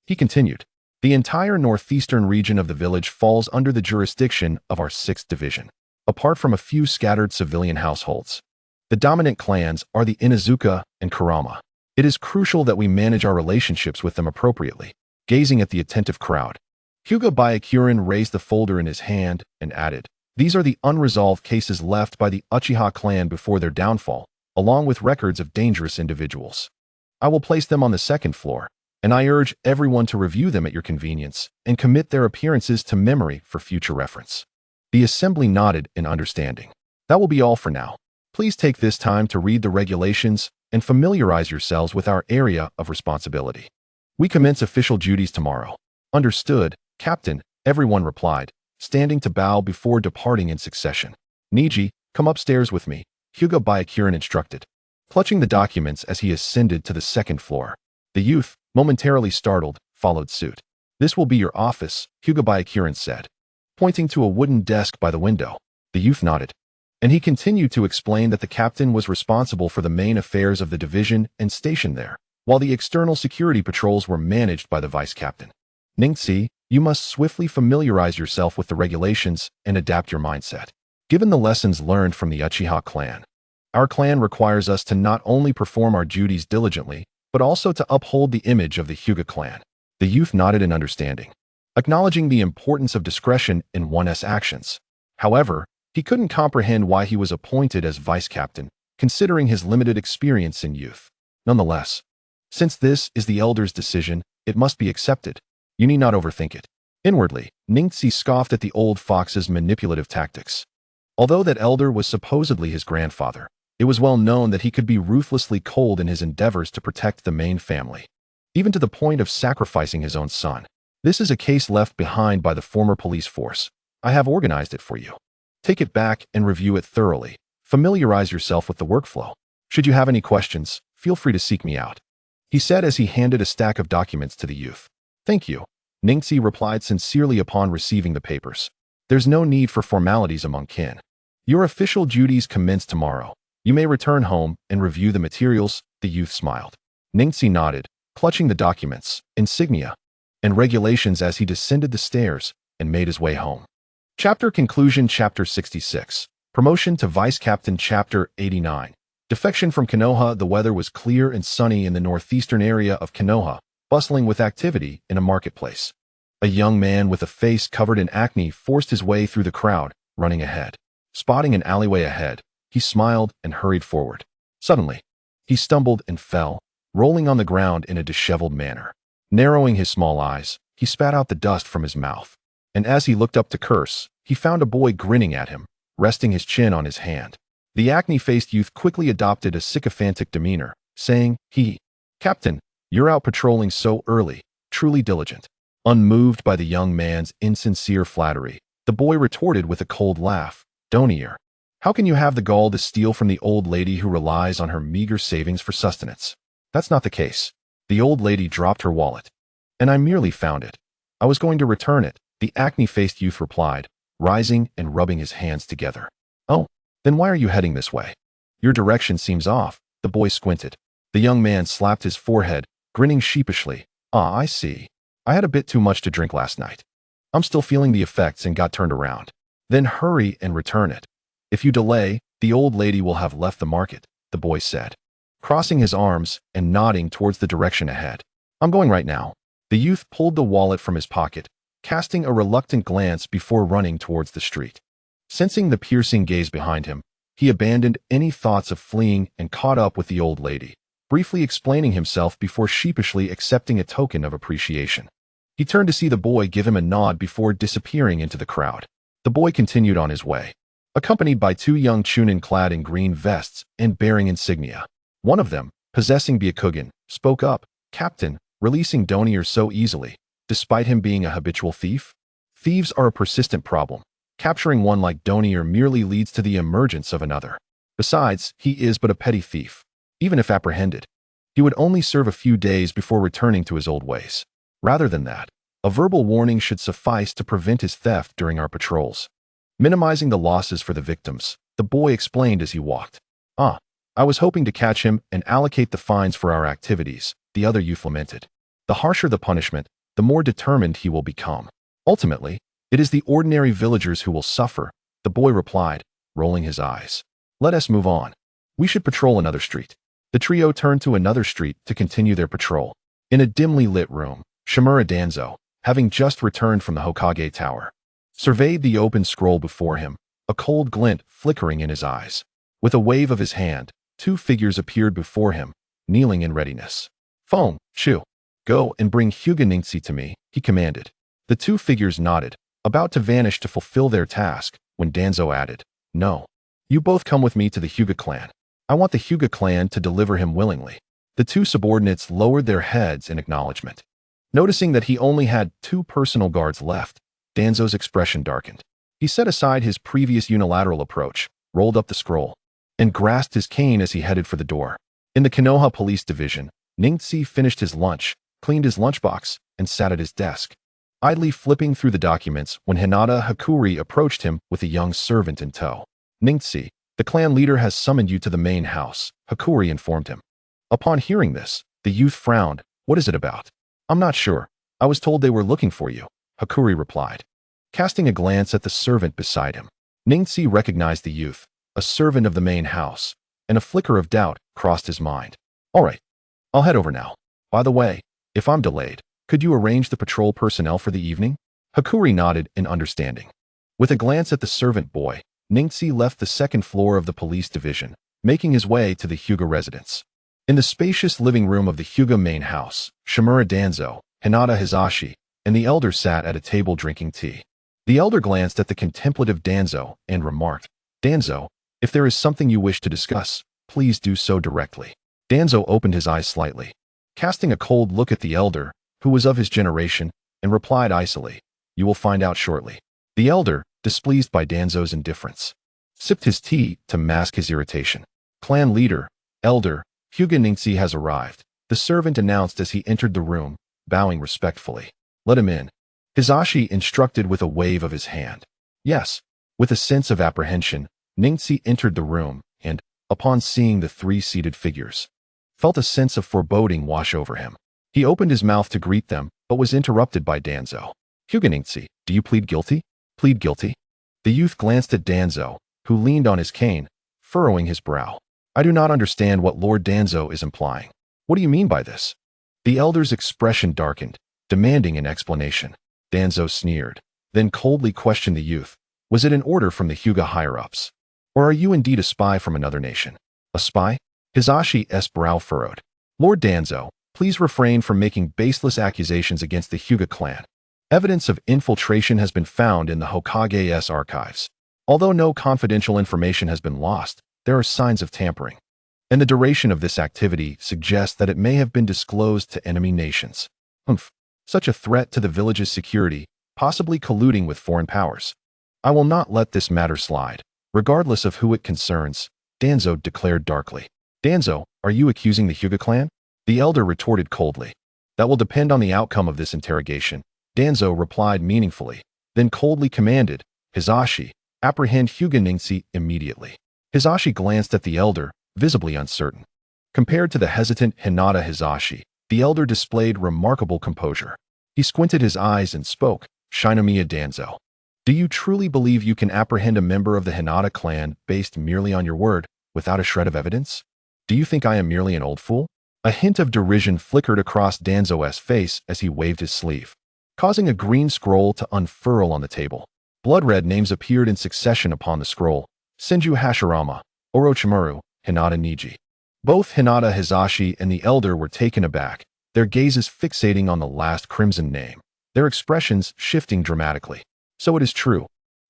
He continued, the entire northeastern region of the village falls under the jurisdiction of our 6th Division, apart from a few scattered civilian households. The dominant clans are the Inuzuka and Kurama. It is crucial that we manage our relationships with them appropriately. Gazing at the attentive crowd, Hyuga Neji raised the folder in his hand and added, these are the unresolved cases left by the Uchiha clan before their downfall, along with records of dangerous individuals. I will place them on the 2nd floor, and I urge everyone to review them at your convenience and commit their appearances to memory for future reference. The assembly nodded in understanding. That will be all for now. Please take this time to read the regulations and familiarize yourselves with our area of responsibility. We commence official duties tomorrow. Understood, Captain, everyone replied, standing to bow before departing in succession. Neji, come upstairs with me, Hyuga Neji instructed, clutching the documents as he ascended to the 2nd floor. The youth, momentarily startled, followed suit. This will be your office, Hyuga Neji said, pointing to a wooden desk by the window. The youth nodded, and he continued to explain that the captain was responsible for the main affairs of the division and stationed there, while the external security patrols were managed by the vice captain. Ningxi, you must swiftly familiarize yourself with the regulations and adapt your mindset. Given the lessons learned from the Uchiha clan, our clan requires us to not only perform our duties diligently, but also to uphold the image of the Hyuga clan. The youth nodded in understanding, acknowledging the importance of discretion in one's actions. However, he couldn't comprehend why he was appointed as vice captain, considering his limited experience in youth. Nonetheless, since this is the elder's decision, it must be accepted. You need not overthink it. Inwardly, Ningxi scoffed at the old fox's manipulative tactics. Although that elder was supposedly his grandfather, it was well known that he could be ruthlessly cold in his endeavors to protect the main family, even to the point of sacrificing his own son. This is a case left behind by the former police force. I have organized it for you. Take it back and review it thoroughly. Familiarize yourself with the workflow. Should you have any questions, feel free to seek me out, he said as he handed a stack of documents to the youth. Thank you, Ningxi replied sincerely upon receiving the papers. There's no need for formalities among kin. Your official duties commence tomorrow. You may return home and review the materials, the youth smiled. Ningxi nodded, clutching the documents, insignia, and regulations as he descended the stairs and made his way home. Chapter Conclusion Chapter 66 Promotion to Vice Captain Chapter 89 Defection from Konoha. The weather was clear and sunny in the northeastern area of Konoha, bustling with activity in a marketplace. A young man with a face covered in acne forced his way through the crowd, running ahead. Spotting an alleyway ahead, he smiled and hurried forward. Suddenly, he stumbled and fell, rolling on the ground in a disheveled manner. Narrowing his small eyes, he spat out the dust from his mouth. And as he looked up to curse, he found a boy grinning at him, resting his chin on his hand. The acne-faced youth quickly adopted a sycophantic demeanor, saying, Captain, you're out patrolling so early, truly diligent. Unmoved by the young man's insincere flattery, the boy retorted with a cold laugh, Donier, how can you have the gall to steal from the old lady who relies on her meager savings for sustenance? That's not the case. The old lady dropped her wallet, and I merely found it. I was going to return it, the acne-faced youth replied, rising and rubbing his hands together. Oh, then why are you heading this way? Your direction seems off, the boy squinted. The young man slapped his forehead, grinning sheepishly. Ah, I see. I had a bit too much to drink last night. I'm still feeling the effects and got turned around. Then hurry and return it. If you delay, the old lady will have left the market, the boy said, crossing his arms and nodding towards the direction ahead. I'm going right now. The youth pulled the wallet from his pocket, casting a reluctant glance before running towards the street. Sensing the piercing gaze behind him, he abandoned any thoughts of fleeing and caught up with the old lady, briefly explaining himself before sheepishly accepting a token of appreciation. He turned to see the boy give him a nod before disappearing into the crowd. The boy continued on his way, accompanied by two young chunin clad in green vests and bearing insignia. One of them, possessing Byakugan, spoke up, "Captain, releasing Donier so easily, despite him being a habitual thief? Thieves are a persistent problem. Capturing one like Donier merely leads to the emergence of another. Besides, he is but a petty thief. Even if apprehended, he would only serve a few days before returning to his old ways. Rather than that, a verbal warning should suffice to prevent his theft during our patrols." Minimizing the losses for the victims, the boy explained as he walked. I was hoping to catch him and allocate the fines for our activities," the other youth lamented. "The harsher the punishment, the more determined he will become. Ultimately, it is the ordinary villagers who will suffer," the boy replied, rolling his eyes. "Let us move on. We should patrol another street." The trio turned to another street to continue their patrol. In a dimly lit room, Shimura Danzo, having just returned from the Hokage Tower, surveyed the open scroll before him, a cold glint flickering in his eyes. With a wave of his hand, two figures appeared before him, kneeling in readiness. "Phone, Chu, go and bring Hyuga Neji to me," he commanded. The two figures nodded, about to vanish to fulfill their task, when Danzo added, "No. You both come with me to the Hyuga clan. I want the Hyuga clan to deliver him willingly." The two subordinates lowered their heads in acknowledgement. Noticing that he only had two personal guards left, Danzo's expression darkened. He set aside his previous unilateral approach, rolled up the scroll, and grasped his cane as he headed for the door. In the Konoha police division, Ningxi finished his lunch, cleaned his lunchbox, and sat at his desk, idly flipping through the documents when Hinata Hakuri approached him with a young servant in tow. "Ningxi, the clan leader has summoned you to the main house," Hakuri informed him. Upon hearing this, the youth frowned. "What is it about?" "I'm not sure. I was told they were looking for you," Hakuri replied, casting a glance at the servant beside him. Ningxi recognized the youth, a servant of the main house, and a flicker of doubt crossed his mind. "All right, I'll head over now. By the way, if I'm delayed, could you arrange the patrol personnel for the evening?" Hakuri nodded in understanding. With a glance at the servant boy, Ningxi left the second floor of the police division, making his way to the Hyuga residence. In the spacious living room of the Hyuga main house, Shimura Danzo, Hinata Hizashi, and the elder sat at a table drinking tea. The elder glanced at the contemplative Danzo and remarked, "Danzo, if there is something you wish to discuss, please do so directly." Danzo opened his eyes slightly, casting a cold look at the elder, who was of his generation, and replied icily, "You will find out shortly." The elder, displeased by Danzo's indifference, sipped his tea to mask his irritation. "Clan leader, elder, Hyuga Neji has arrived," the servant announced as he entered the room, bowing respectfully. "Let him in," Hizashi instructed with a wave of his hand. "Yes." With a sense of apprehension, Ningxi entered the room and, upon seeing the three seated figures, felt a sense of foreboding wash over him. He opened his mouth to greet them, but was interrupted by Danzo. "Hyuga Neji, do you plead guilty?" "Plead guilty?" The youth glanced at Danzo, who leaned on his cane, furrowing his brow. "I do not understand what Lord Danzo is implying. What do you mean by this?" The elder's expression darkened, demanding an explanation. Danzo sneered, then coldly questioned the youth. "Was it an order from the Hyuga higher-ups? Or are you indeed a spy from another nation?" "A spy?" Hizashi's brow furrowed. "Lord Danzo, please refrain from making baseless accusations against the Hyuga clan. Evidence of infiltration has been found in the Hokage's archives. Although no confidential information has been lost, there are signs of tampering, and the duration of this activity suggests that it may have been disclosed to enemy nations. Such a threat to the village's security, possibly colluding with foreign powers. I will not let this matter slide, regardless of who it concerns," Danzo declared darkly. "Danzo, are you accusing the Hyuga clan?" The elder retorted coldly. "That will depend on the outcome of this interrogation," Danzo replied meaningfully, then coldly commanded, "Hizashi, apprehend Hyuga Neji immediately." Hizashi glanced at the elder, visibly uncertain. Compared to the hesitant Hinata Hizashi, the elder displayed remarkable composure. He squinted his eyes and spoke, "Shinomiya Danzo, Do you truly believe you can apprehend a member of the Hinata clan based merely on your word, without a shred of evidence? Do you think I am merely an old fool? A hint of derision flickered across Danzo's face as he waved his sleeve, causing a green scroll to unfurl on the table. Blood-red names appeared in succession upon the scroll: Senju Hashirama, Orochimaru, Hinata Neji. Both Hinata Hizashi and the elder were taken aback, their gazes fixating on the last crimson name, their expressions shifting dramatically. So it is true.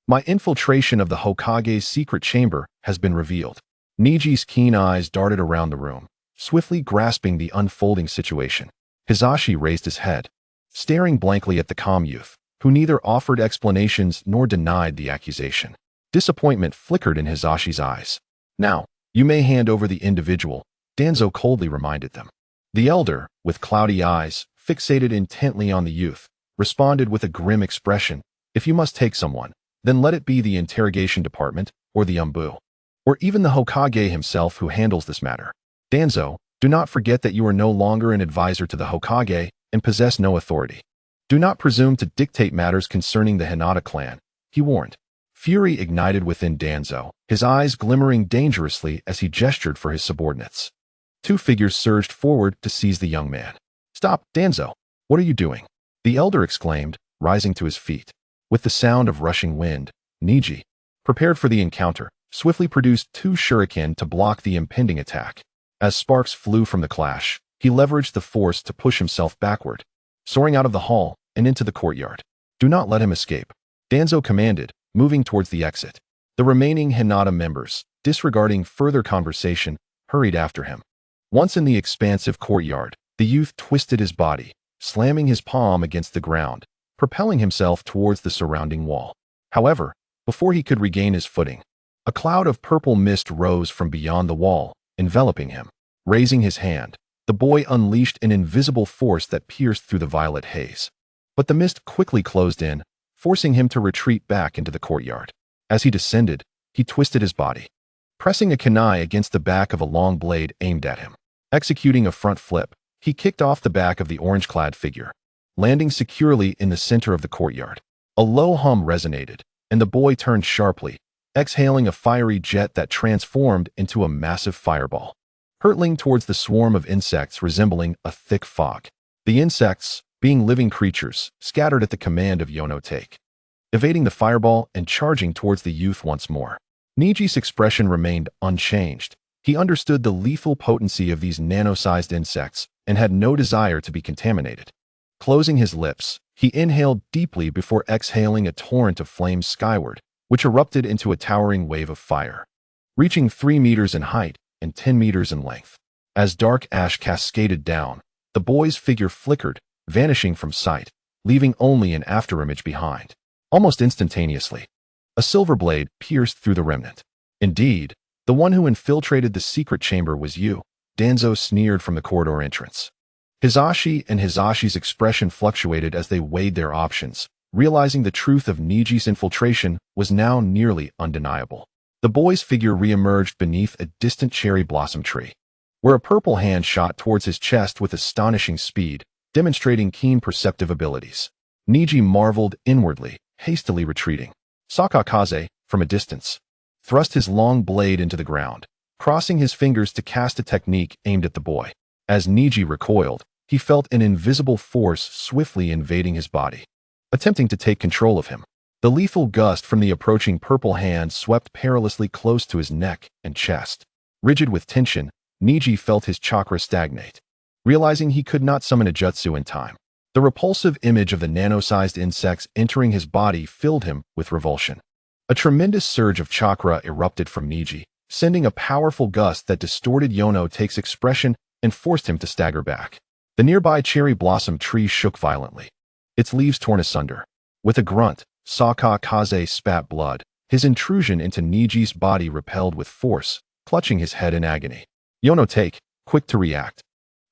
My infiltration of the Hokage's secret chamber has been revealed. Neji's keen eyes darted around the room, swiftly grasping the unfolding situation. Hizashi raised his head, staring blankly at the calm youth, who neither offered explanations nor denied the accusation. Disappointment flickered in Hizashi's eyes. Now, you may hand over the individual, Danzo coldly reminded them. The elder, with cloudy eyes, fixated intently on the youth, responded with a grim expression: if you must take someone, then let it be the interrogation department, or the Umbu, or even the Hokage himself who handles this matter. Danzo, do not forget that you are no longer an advisor to the Hokage and possess no authority. Do not presume to dictate matters concerning the Hinata clan, he warned. Fury ignited within Danzo, his eyes glimmering dangerously as he gestured for his subordinates. Two figures surged forward to seize the young man. Stop, Danzo! What are you doing? The elder exclaimed, rising to his feet. With the sound of rushing wind, Neji, prepared for the encounter, swiftly produced two shuriken to block the impending attack. As sparks flew from the clash, he leveraged the force to push himself backward, soaring out of the hall and into the courtyard. Do not let him escape, Danzo commanded, moving towards the exit. The remaining Hinata members, disregarding further conversation, hurried after him. Once in the expansive courtyard, the youth twisted his body, slamming his palm against the ground, propelling himself towards the surrounding wall. However, before he could regain his footing, a cloud of purple mist rose from beyond the wall, enveloping him. Raising his hand, the boy unleashed an invisible force that pierced through the violet haze. But the mist quickly closed in, forcing him to retreat back into the courtyard. As he descended, he twisted his body, pressing a kunai against the back of a long blade aimed at him. Executing a front flip, he kicked off the back of the orange-clad figure, landing securely in the center of the courtyard. A low hum resonated, and the boy turned sharply, exhaling a fiery jet that transformed into a massive fireball, hurtling towards the swarm of insects resembling a thick fog. The insects, being living creatures, scattered at the command of Yono Take, evading the fireball and charging towards the youth once more. Neji's expression remained unchanged. He understood the lethal potency of these nano-sized insects and had no desire to be contaminated. Closing his lips, he inhaled deeply before exhaling a torrent of flames skyward, which erupted into a towering wave of fire, reaching 3 meters in height and 10 meters in length. As dark ash cascaded down, the boy's figure flickered, vanishing from sight, leaving only an afterimage behind. Almost instantaneously, a silver blade pierced through the remnant. Indeed, the one who infiltrated the secret chamber was you, Danzo sneered from the corridor entrance. Hizashi and Hizashi's expression fluctuated as they weighed their options, realizing the truth of Neji's infiltration was now nearly undeniable. The boy's figure reemerged beneath a distant cherry blossom tree, where a purple hand shot towards his chest with astonishing speed, demonstrating keen perceptive abilities. Neji marveled inwardly, hastily retreating. Sakakaze, from a distance, thrust his long blade into the ground, crossing his fingers to cast a technique aimed at the boy. As Neji recoiled, he felt an invisible force swiftly invading his body, attempting to take control of him. The lethal gust from the approaching purple hand swept perilously close to his neck and chest. Rigid with tension, Neji felt his chakra stagnate, realizing he could not summon a jutsu in time. The repulsive image of the nano-sized insects entering his body filled him with revulsion. A tremendous surge of chakra erupted from Neji, sending a powerful gust that distorted Yono Take's expression and forced him to stagger back. The nearby cherry blossom tree shook violently, its leaves torn asunder. With a grunt, Sakakaze spat blood, his intrusion into Neji's body repelled with force, clutching his head in agony. Yono Take, quick to react,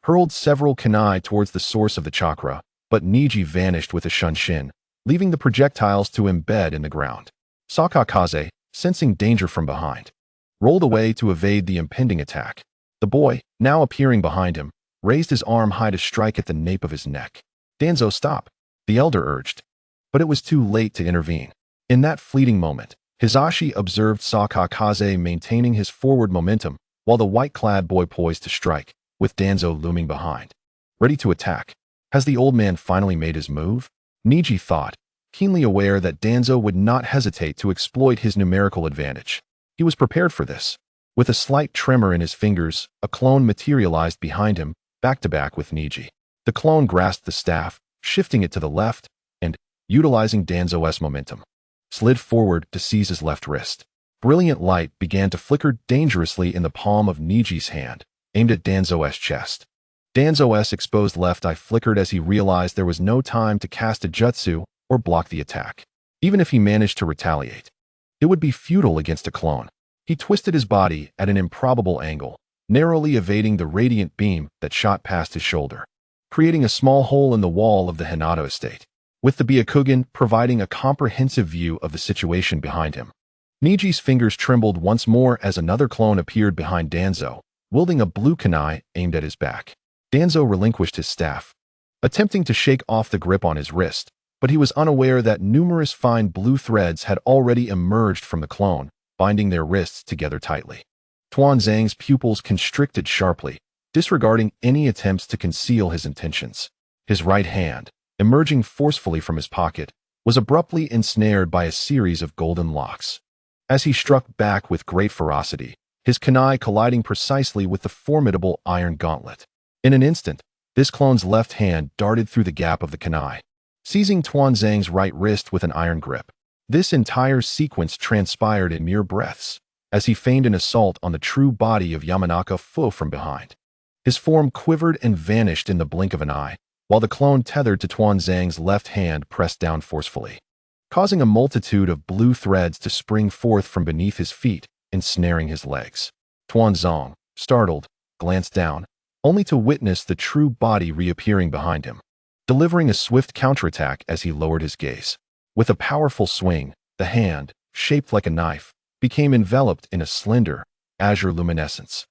hurled several kunai towards the source of the chakra, but Neji vanished with a shunshin, leaving the projectiles to embed in the ground. Sakakaze, sensing danger from behind, rolled away to evade the impending attack. The boy, now appearing behind him, raised his arm high to strike at the nape of his neck. Danzo, stop, the elder urged, but it was too late to intervene. In that fleeting moment, Hisashi observed Sakakaze maintaining his forward momentum while the white-clad boy poised to strike, with Danzo looming behind, ready to attack. Has the old man finally made his move? Neji thought, keenly aware that Danzo would not hesitate to exploit his numerical advantage. He was prepared for this. With a slight tremor in his fingers, a clone materialized behind him, back-to-back with Neji. The clone grasped the staff, shifting it to the left, and, utilizing Danzo's momentum, slid forward to seize his left wrist. Brilliant light began to flicker dangerously in the palm of Neji's hand, aimed at Danzo's chest. Danzo's exposed left eye flickered as he realized there was no time to cast a jutsu or block the attack. Even if he managed to retaliate, it would be futile against a clone. He twisted his body at an improbable angle, narrowly evading the radiant beam that shot past his shoulder, creating a small hole in the wall of the Hinata estate, with the Byakugan providing a comprehensive view of the situation behind him. Neji's fingers trembled once more as another clone appeared behind Danzo, wielding a blue kunai aimed at his back. Danzo relinquished his staff, attempting to shake off the grip on his wrist, but he was unaware that numerous fine blue threads had already emerged from the clone, binding their wrists together tightly. Tuanzang's pupils constricted sharply, disregarding any attempts to conceal his intentions. His right hand, emerging forcefully from his pocket, was abruptly ensnared by a series of golden locks. As he struck back with great ferocity, his kunai colliding precisely with the formidable iron gauntlet. In an instant, this clone's left hand darted through the gap of the kunai, seizing Tuanzang's right wrist with an iron grip. This entire sequence transpired in mere breaths, as he feigned an assault on the true body of Yamanaka Fu from behind. His form quivered and vanished in the blink of an eye, while the clone tethered to Tuanzang's left hand pressed down forcefully, causing a multitude of blue threads to spring forth from beneath his feet, ensnaring his legs. Tuanzang, startled, glanced down, only to witness the true body reappearing behind him, delivering a swift counterattack as he lowered his gaze. With a powerful swing, the hand, shaped like a knife, became enveloped in a slender, azure luminescence.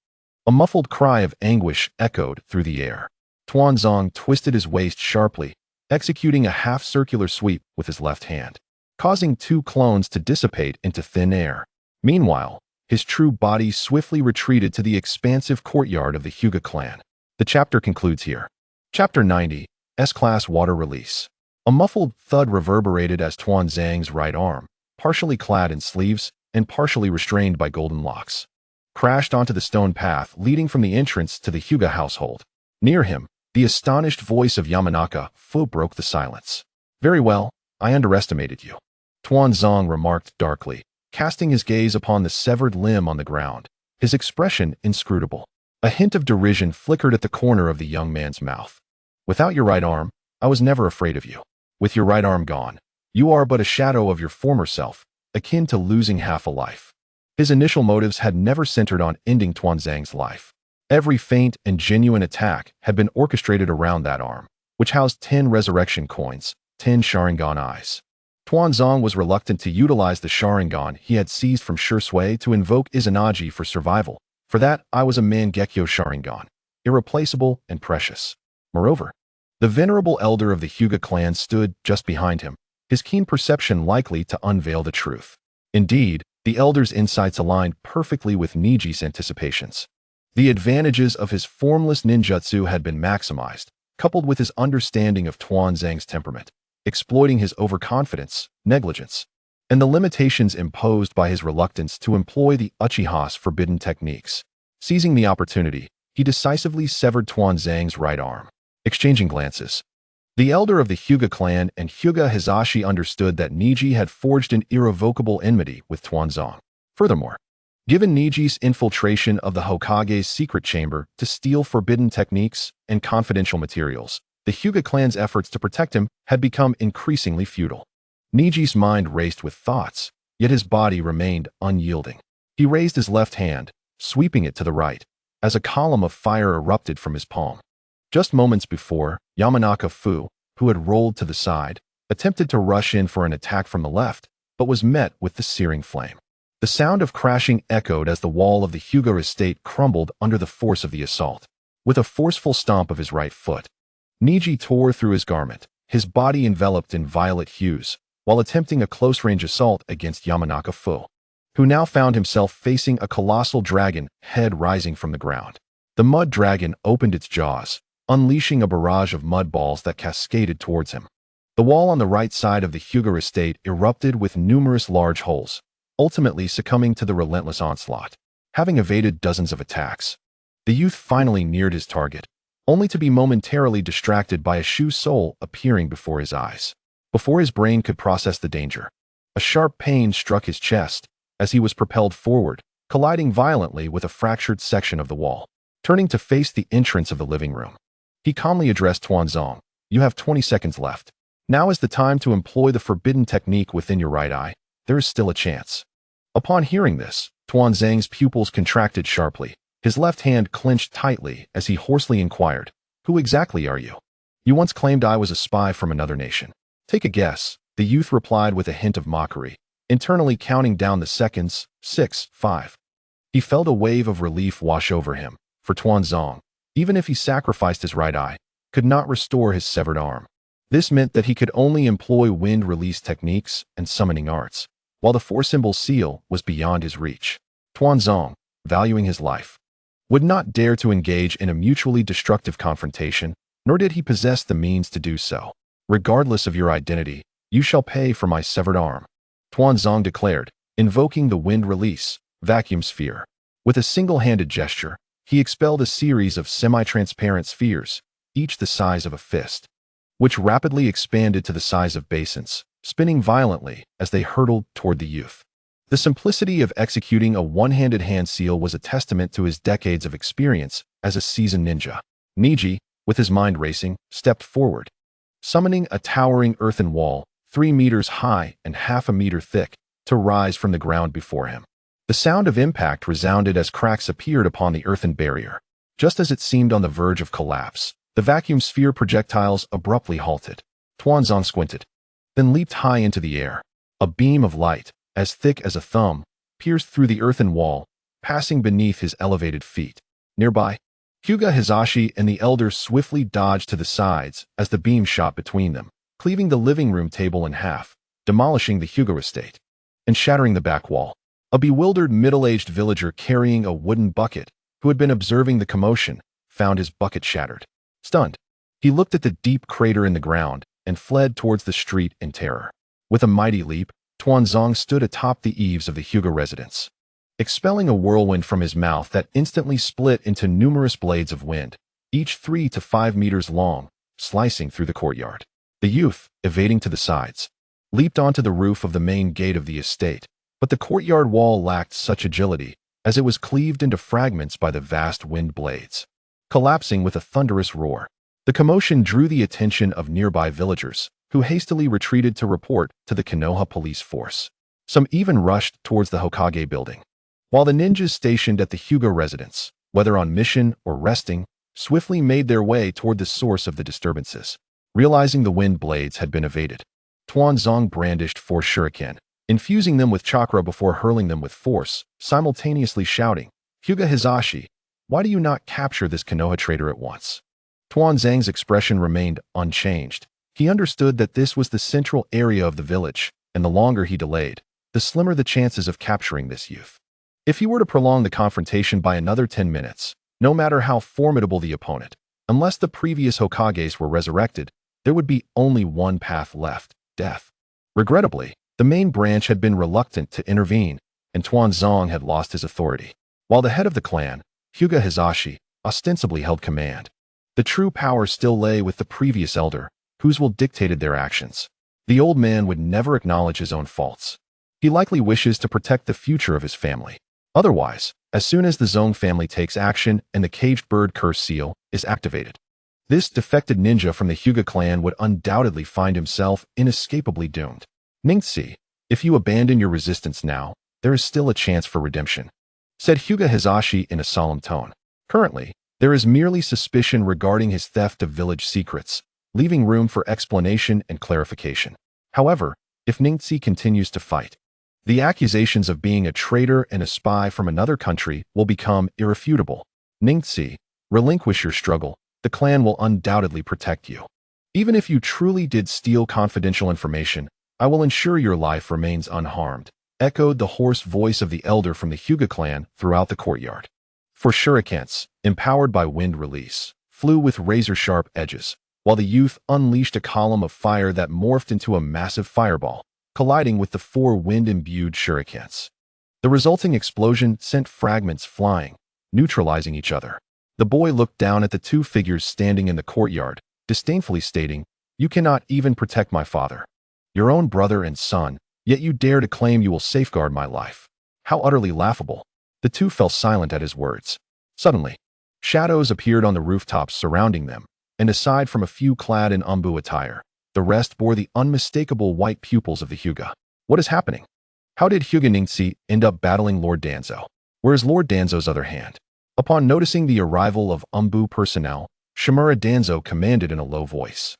A muffled cry of anguish echoed through the air. Tuanzang twisted his waist sharply, executing a half-circular sweep with his left hand, causing two clones to dissipate into thin air. Meanwhile, his true body swiftly retreated to the expansive courtyard of the Hyuga clan. The chapter concludes here. Chapter 90, S-Class Water Release. A muffled thud reverberated as Tuanzang's right arm, partially clad in sleeves and partially restrained by golden locks, crashed onto the stone path leading from the entrance to the Hyuga household. Near him, the astonished voice of Yamanaka Fu broke the silence. "Very well, I underestimated you," Tuanzang remarked darkly, casting his gaze upon the severed limb on the ground, his expression inscrutable. A hint of derision flickered at the corner of the young man's mouth. "Without your right arm, I was never afraid of you. With your right arm gone, you are but a shadow of your former self, akin to losing half a life." His initial motives had never centered on ending Tuanzang's life. Every feint and genuine attack had been orchestrated around that arm, which housed 10 resurrection coins, 10 Sharingan eyes. Tuanzang was reluctant to utilize the Sharingan he had seized from Shursui to invoke Izanagi for survival. For that, I was a Mangekyo Sharingan, irreplaceable and precious. Moreover, the venerable elder of the Hyuga clan stood just behind him, his keen perception likely to unveil the truth. Indeed, the elder's insights aligned perfectly with Neji's anticipations. The advantages of his formless ninjutsu had been maximized, coupled with his understanding of Tuanzang's temperament, exploiting his overconfidence, negligence, and the limitations imposed by his reluctance to employ the Uchiha's forbidden techniques. Seizing the opportunity, he decisively severed Tuanzang's right arm. Exchanging glances, the elder of the Hyuga clan and Hyuga Hisashi understood that Neji had forged an irrevocable enmity with Tuanzang. Furthermore, given Neji's infiltration of the Hokage's secret chamber to steal forbidden techniques and confidential materials, the Hyuga clan's efforts to protect him had become increasingly futile. Neji's mind raced with thoughts, yet his body remained unyielding. He raised his left hand, sweeping it to the right, as a column of fire erupted from his palm. Just moments before, Yamanaka Fu, who had rolled to the side, attempted to rush in for an attack from the left, but was met with the searing flame. The sound of crashing echoed as the wall of the Hyuga estate crumbled under the force of the assault. With a forceful stomp of his right foot, Neji tore through his garment, his body enveloped in violet hues, while attempting a close-range assault against Yamanaka Fu, who now found himself facing a colossal dragon head rising from the ground. The mud dragon opened its jaws, unleashing a barrage of mud balls that cascaded towards him. The wall on the right side of the Hyuga estate erupted with numerous large holes, ultimately succumbing to the relentless onslaught. Having evaded dozens of attacks, the youth finally neared his target, only to be momentarily distracted by a shoe sole appearing before his eyes. Before his brain could process the danger, a sharp pain struck his chest as he was propelled forward, colliding violently with a fractured section of the wall. Turning to face the entrance of the living room, he calmly addressed Tuanzong. "You have 20 seconds left. Now is the time to employ the forbidden technique within your right eye. There is still a chance." Upon hearing this, Tuanzang's pupils contracted sharply. His left hand clenched tightly as he hoarsely inquired, "Who exactly are you? You once claimed I was a spy from another nation. Take a guess," the youth replied with a hint of mockery, internally counting down the seconds. 6, 5. He felt a wave of relief wash over him, for Tuanzong, even if he sacrificed his right eye, could not restore his severed arm. This meant that he could only employ wind release techniques and summoning arts, while the four-symbol seal was beyond his reach. Tuanzong, valuing his life, would not dare to engage in a mutually destructive confrontation, nor did he possess the means to do so. "Regardless of your identity, you shall pay for my severed arm," Tuanzong declared, invoking the wind release vacuum sphere. With a single-handed gesture, he expelled a series of semi-transparent spheres, each the size of a fist, which rapidly expanded to the size of basins, spinning violently as they hurtled toward the youth. The simplicity of executing a one-handed hand seal was a testament to his decades of experience as a seasoned ninja. Neji, with his mind racing, stepped forward, summoning a towering earthen wall 3 meters high and half a meter thick to rise from the ground before him. The sound of impact resounded as cracks appeared upon the earthen barrier. Just as it seemed on the verge of collapse, the vacuum sphere projectiles abruptly halted. Tuanzong squinted, then leaped high into the air. A beam of light, as thick as a thumb, pierced through the earthen wall, passing beneath his elevated feet. Nearby, Hyuga Hizashi and the elder swiftly dodged to the sides as the beam shot between them, cleaving the living room table in half, demolishing the Hyuga estate, and shattering the back wall. A bewildered middle-aged villager carrying a wooden bucket, who had been observing the commotion, found his bucket shattered. Stunned, he looked at the deep crater in the ground and fled towards the street in terror. With a mighty leap, Tuanzong stood atop the eaves of the Hyuga residence, expelling a whirlwind from his mouth that instantly split into numerous blades of wind, each 3 to 5 meters long, slicing through the courtyard. The youth, evading to the sides, leaped onto the roof of the main gate of the estate, but the courtyard wall lacked such agility, as it was cleaved into fragments by the vast wind blades, collapsing with a thunderous roar. The commotion drew the attention of nearby villagers, who hastily retreated to report to the Konoha police force. Some even rushed towards the Hokage building, while the ninjas stationed at the Hyuga residence, whether on mission or resting, swiftly made their way toward the source of the disturbances. Realizing the wind blades had been evaded, Tuanzong brandished 4 shuriken, infusing them with chakra before hurling them with force, simultaneously shouting, "Hyuga Hizashi, why do you not capture this Konoha traitor at once?" Tuanzang's expression remained unchanged. He understood that this was the central area of the village, and the longer he delayed, the slimmer the chances of capturing this youth. If he were to prolong the confrontation by another 10 minutes, no matter how formidable the opponent, unless the previous Hokages were resurrected, there would be only one path left: death. Regrettably, the main branch had been reluctant to intervene, and Tuanzong had lost his authority. While the head of the clan, Hyuga Hizashi, ostensibly held command, the true power still lay with the previous elder, whose will dictated their actions. The old man would never acknowledge his own faults. He likely wishes to protect the future of his family. Otherwise, as soon as the Zong family takes action and the caged bird curse seal is activated, this defected ninja from the Hyuga clan would undoubtedly find himself inescapably doomed. "Ningxi, if you abandon your resistance now, there is still a chance for redemption," said Hyuga Hizashi in a solemn tone. "Currently, there is merely suspicion regarding his theft of village secrets, leaving room for explanation and clarification. However, if Ningxi continues to fight, the accusations of being a traitor and a spy from another country will become irrefutable. Ningxi, relinquish your struggle. The clan will undoubtedly protect you. Even if you truly did steal confidential information, I will ensure your life remains unharmed, echoed the hoarse voice of the elder from the Hyuga clan throughout the courtyard. For shurikens, empowered by wind release, flew with razor-sharp edges, while the youth unleashed a column of fire that morphed into a massive fireball, colliding with the four wind-imbued shurikens. The resulting explosion sent fragments flying, neutralizing each other. The boy looked down at the two figures standing in the courtyard, disdainfully stating, "You cannot even protect my father, your own brother and son, yet you dare to claim you will safeguard my life. How utterly laughable." The two fell silent at his words. Suddenly, shadows appeared on the rooftops surrounding them, and aside from a few clad in umbu attire, the rest bore the unmistakable white pupils of the Hyuga. What is happening? How did Hyuga Neji end up battling Lord Danzo? Where is Lord Danzo's other hand? Upon noticing the arrival of umbu personnel, Shimura Danzo commanded in a low voice.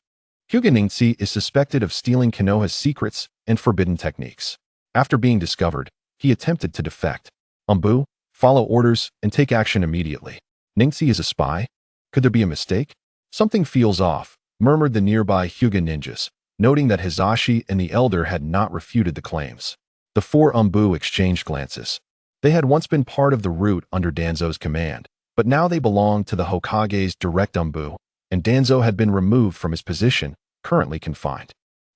Hyuga Neji is suspected of stealing Konoha's secrets and forbidden techniques. After being discovered, he attempted to defect. Umbu, follow orders and take action immediately. Neji is a spy? Could there be a mistake? Something feels off, murmured the nearby Hyuga ninjas, noting that Hizashi and the elder had not refuted the claims. The four umbu exchanged glances. They had once been part of the route under Danzo's command, but now they belonged to the Hokage's direct umbu, and Danzo had been removed from his position, currently confined.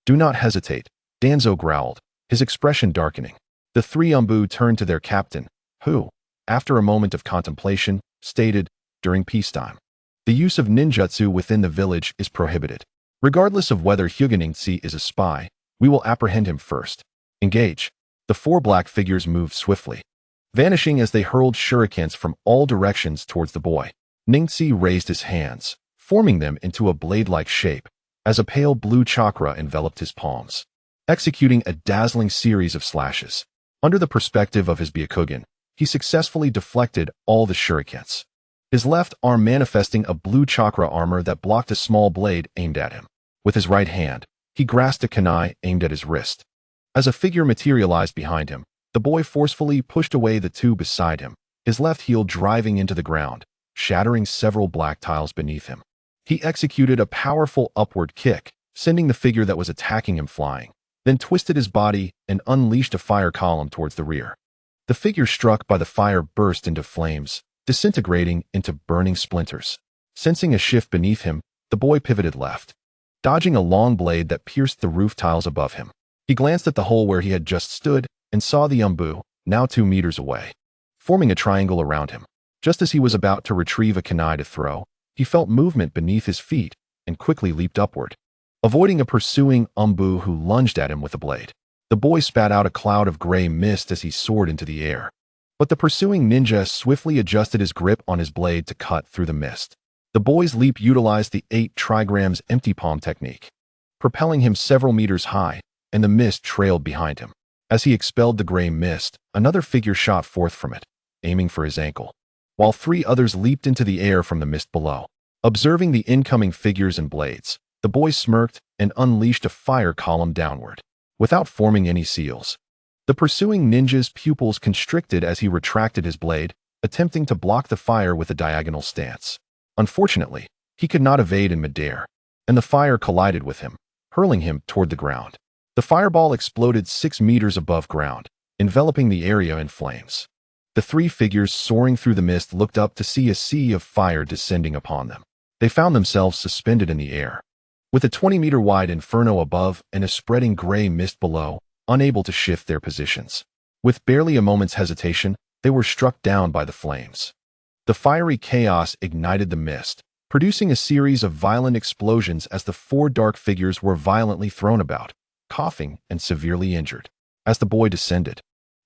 "Do not hesitate," Danzo growled, his expression darkening. The three umbu turned to their captain, who, after a moment of contemplation, stated, "During peacetime, the use of ninjutsu within the village is prohibited. Regardless of whether Hyuga Neji is a spy, we will apprehend him first. Engage." The four black figures moved swiftly, vanishing as they hurled shurikens from all directions towards the boy. Neji raised his hands, forming them into a blade-like shape, as a pale blue chakra enveloped his palms, executing a dazzling series of slashes. Under the perspective of his Byakugan, he successfully deflected all the shurikens, his left arm manifesting a blue chakra armor that blocked a small blade aimed at him. With his right hand, he grasped a kunai aimed at his wrist. As a figure materialized behind him, the boy forcefully pushed away the two beside him, his left heel driving into the ground, shattering several black tiles beneath him. He executed a powerful upward kick, sending the figure that was attacking him flying, then twisted his body and unleashed a fire column towards the rear. The figure struck by the fire burst into flames, disintegrating into burning splinters. Sensing a shift beneath him, the boy pivoted left, dodging a long blade that pierced the roof tiles above him. He glanced at the hole where he had just stood and saw the umbu, now 2 meters away, forming a triangle around him. Just as he was about to retrieve a kunai to throw, he felt movement beneath his feet and quickly leaped upward, avoiding a pursuing umbu who lunged at him with a blade. The boy spat out a cloud of gray mist as he soared into the air, but the pursuing ninja swiftly adjusted his grip on his blade to cut through the mist. The boy's leap utilized the 8 trigrams empty palm technique, propelling him several meters high, and the mist trailed behind him. As he expelled the gray mist, another figure shot forth from it, aiming for his ankle, while 3 others leaped into the air from the mist below. Observing the incoming figures and blades, the boy smirked and unleashed a fire column downward, without forming any seals. The pursuing ninja's pupils constricted as he retracted his blade, attempting to block the fire with a diagonal stance. Unfortunately, he could not evade in midair, and the fire collided with him, hurling him toward the ground. The fireball exploded 6 meters above ground, enveloping the area in flames. The 3 figures soaring through the mist looked up to see a sea of fire descending upon them. They found themselves suspended in the air, with a 20-meter-wide inferno above and a spreading gray mist below, unable to shift their positions. With barely a moment's hesitation, they were struck down by the flames. The fiery chaos ignited the mist, producing a series of violent explosions as the 4 dark figures were violently thrown about, coughing and severely injured. As the boy descended,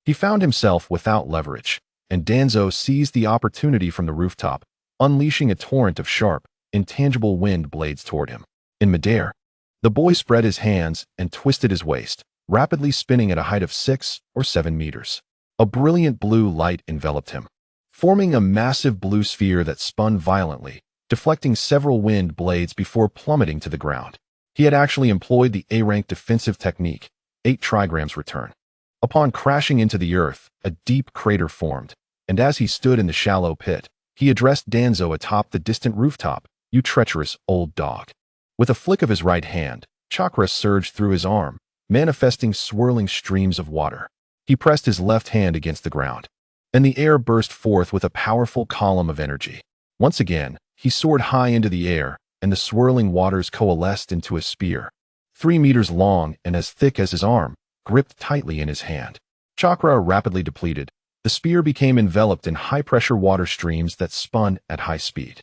he found himself without leverage, and Danzo seized the opportunity from the rooftop, unleashing a torrent of sharp, intangible wind blades toward him. In midair, the boy spread his hands and twisted his waist, rapidly spinning at a height of 6 or 7 meters. A brilliant blue light enveloped him, forming a massive blue sphere that spun violently, deflecting several wind blades before plummeting to the ground. He had actually employed the A-rank defensive technique, 8 trigrams return. Upon crashing into the earth, a deep crater formed, and as he stood in the shallow pit, he addressed Danzo atop the distant rooftop, "You treacherous old dog." With a flick of his right hand, chakra surged through his arm, manifesting swirling streams of water. He pressed his left hand against the ground, and the air burst forth with a powerful column of energy. Once again, he soared high into the air, and the swirling waters coalesced into a spear, 3 meters long and as thick as his arm, gripped tightly in his hand. Chakra rapidly depleted, the spear became enveloped in high-pressure water streams that spun at high speed.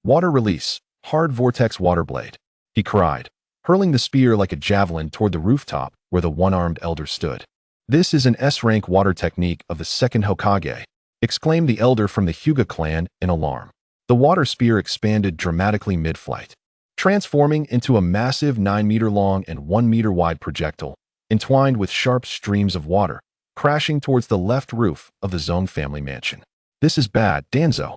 Water release, hard vortex water blade, he cried, hurling the spear like a javelin toward the rooftop where the one-armed elder stood. This is an S-rank water technique of the second Hokage, exclaimed the elder from the Hyuga clan in alarm. The water spear expanded dramatically mid-flight, transforming into a massive 9-meter-long and 1-meter-wide projectile, entwined with sharp streams of water, crashing towards the left roof of the Zong family mansion. This is bad, Danzo,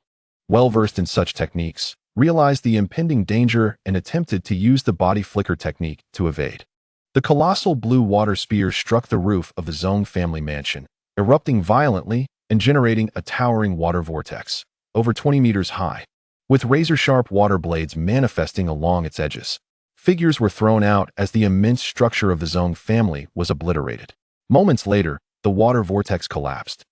well-versed in such techniques, realized the impending danger and attempted to use the body flicker technique to evade. The colossal blue water spear struck the roof of the Zong family mansion, erupting violently and generating a towering water vortex, over 20 meters high, with razor-sharp water blades manifesting along its edges. Figures were thrown out as the immense structure of the Zong family was obliterated. Moments later, the water vortex collapsed,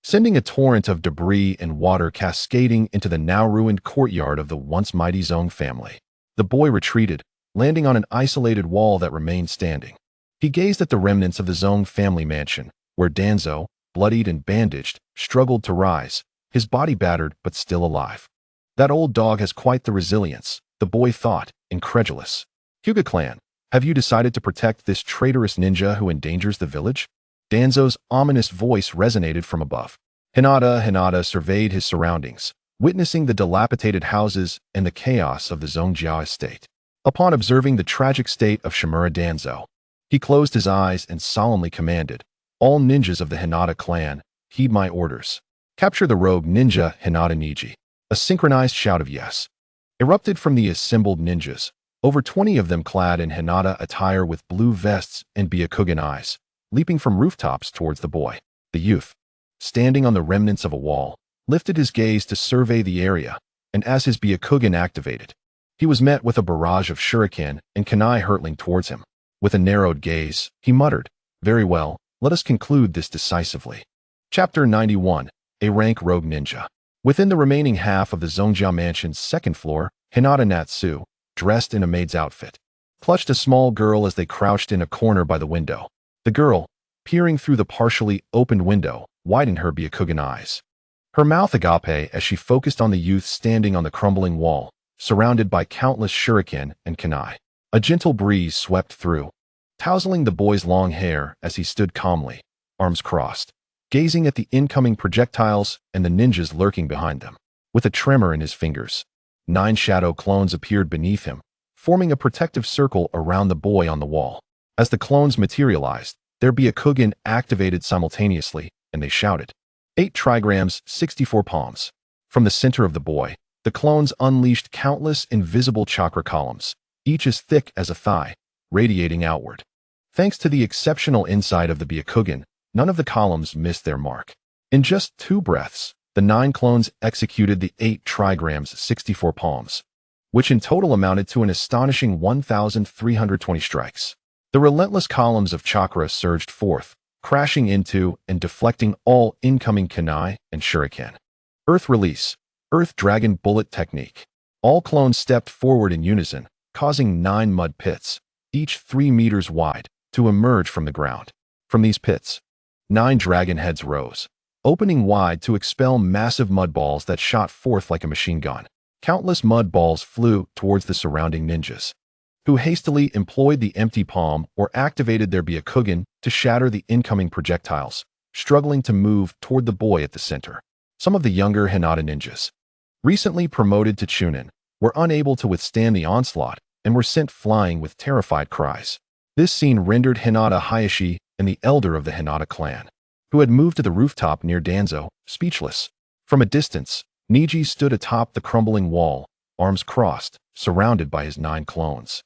sending a torrent of debris and water cascading into the now-ruined courtyard of the once mighty Zong family. The boy retreated, landing on an isolated wall that remained standing. He gazed at the remnants of the Zong family mansion, where Danzo, bloodied and bandaged, struggled to rise, his body battered but still alive. That old dog has quite the resilience, the boy thought, incredulous. Hyuga clan, have you decided to protect this traitorous ninja who endangers the village? Danzo's ominous voice resonated from above. Hinata surveyed his surroundings, witnessing the dilapidated houses and the chaos of the Zongjiao estate. Upon observing the tragic state of Shimura Danzo, he closed his eyes and solemnly commanded, "All ninjas of the Hinata clan, heed my orders. Capture the rogue ninja Hyuga Neji." A synchronized shout of yes erupted from the assembled ninjas, over 20 of them clad in Hinata attire with blue vests and Byakugan eyes, leaping from rooftops towards the boy. The youth, standing on the remnants of a wall, lifted his gaze to survey the area, and as his Byakugan activated, he was met with a barrage of shuriken and kunai hurtling towards him. With a narrowed gaze, he muttered, "Very well, let us conclude this decisively." Chapter 91, A Rank Rogue Ninja. Within the remaining half of the Zongjiao mansion's second floor, Hinata Natsu, dressed in a maid's outfit, clutched a small girl as they crouched in a corner by the window. The girl, peering through the partially opened window, widened her Byakugan eyes, her mouth agape as she focused on the youth standing on the crumbling wall, surrounded by countless shuriken and kunai. A gentle breeze swept through, tousling the boy's long hair as he stood calmly, arms crossed, gazing at the incoming projectiles and the ninjas lurking behind them. With a tremor in his fingers, 9 shadow clones appeared beneath him, forming a protective circle around the boy on the wall. As the clones materialized, their Byakugan activated simultaneously, and they shouted, 8 trigrams, 64 palms. From the center of the boy, the clones unleashed countless invisible chakra columns, each as thick as a thigh, radiating outward. Thanks to the exceptional insight of the Byakugan, none of the columns missed their mark. In just 2 breaths, the 9 clones executed the 8 trigrams 64 palms, which in total amounted to an astonishing 1,320 strikes. The relentless columns of chakra surged forth, crashing into and deflecting all incoming kunai and shuriken. Earth release, Earth Dragon Bullet Technique. All clones stepped forward in unison, causing 9 mud pits, each 3 meters wide, to emerge from the ground. From these pits, 9 dragon heads rose, opening wide to expel massive mud balls that shot forth like a machine gun. Countless mud balls flew towards the surrounding ninjas, who hastily employed the empty palm or activated their Byakugan to shatter the incoming projectiles, struggling to move toward the boy at the center. Some of the younger Hinata ninjas, recently promoted to Chunin, were unable to withstand the onslaught and were sent flying with terrified cries. This scene rendered Hinata Hayashi and the elder of the Hinata clan, who had moved to the rooftop near Danzo, speechless. From a distance, Neji stood atop the crumbling wall, arms crossed, surrounded by his 9 clones.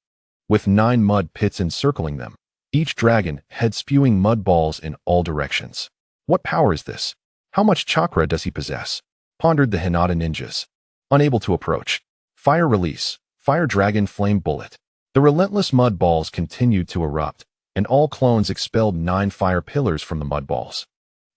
With 9 mud pits encircling them, each dragon head spewing mud balls in all directions. What power is this? How much chakra does he possess? Pondered the Hinata ninjas, unable to approach. Fire release, Fire Dragon Flame Bullet. The relentless mud balls continued to erupt, and all clones expelled 9 fire pillars from the mud balls,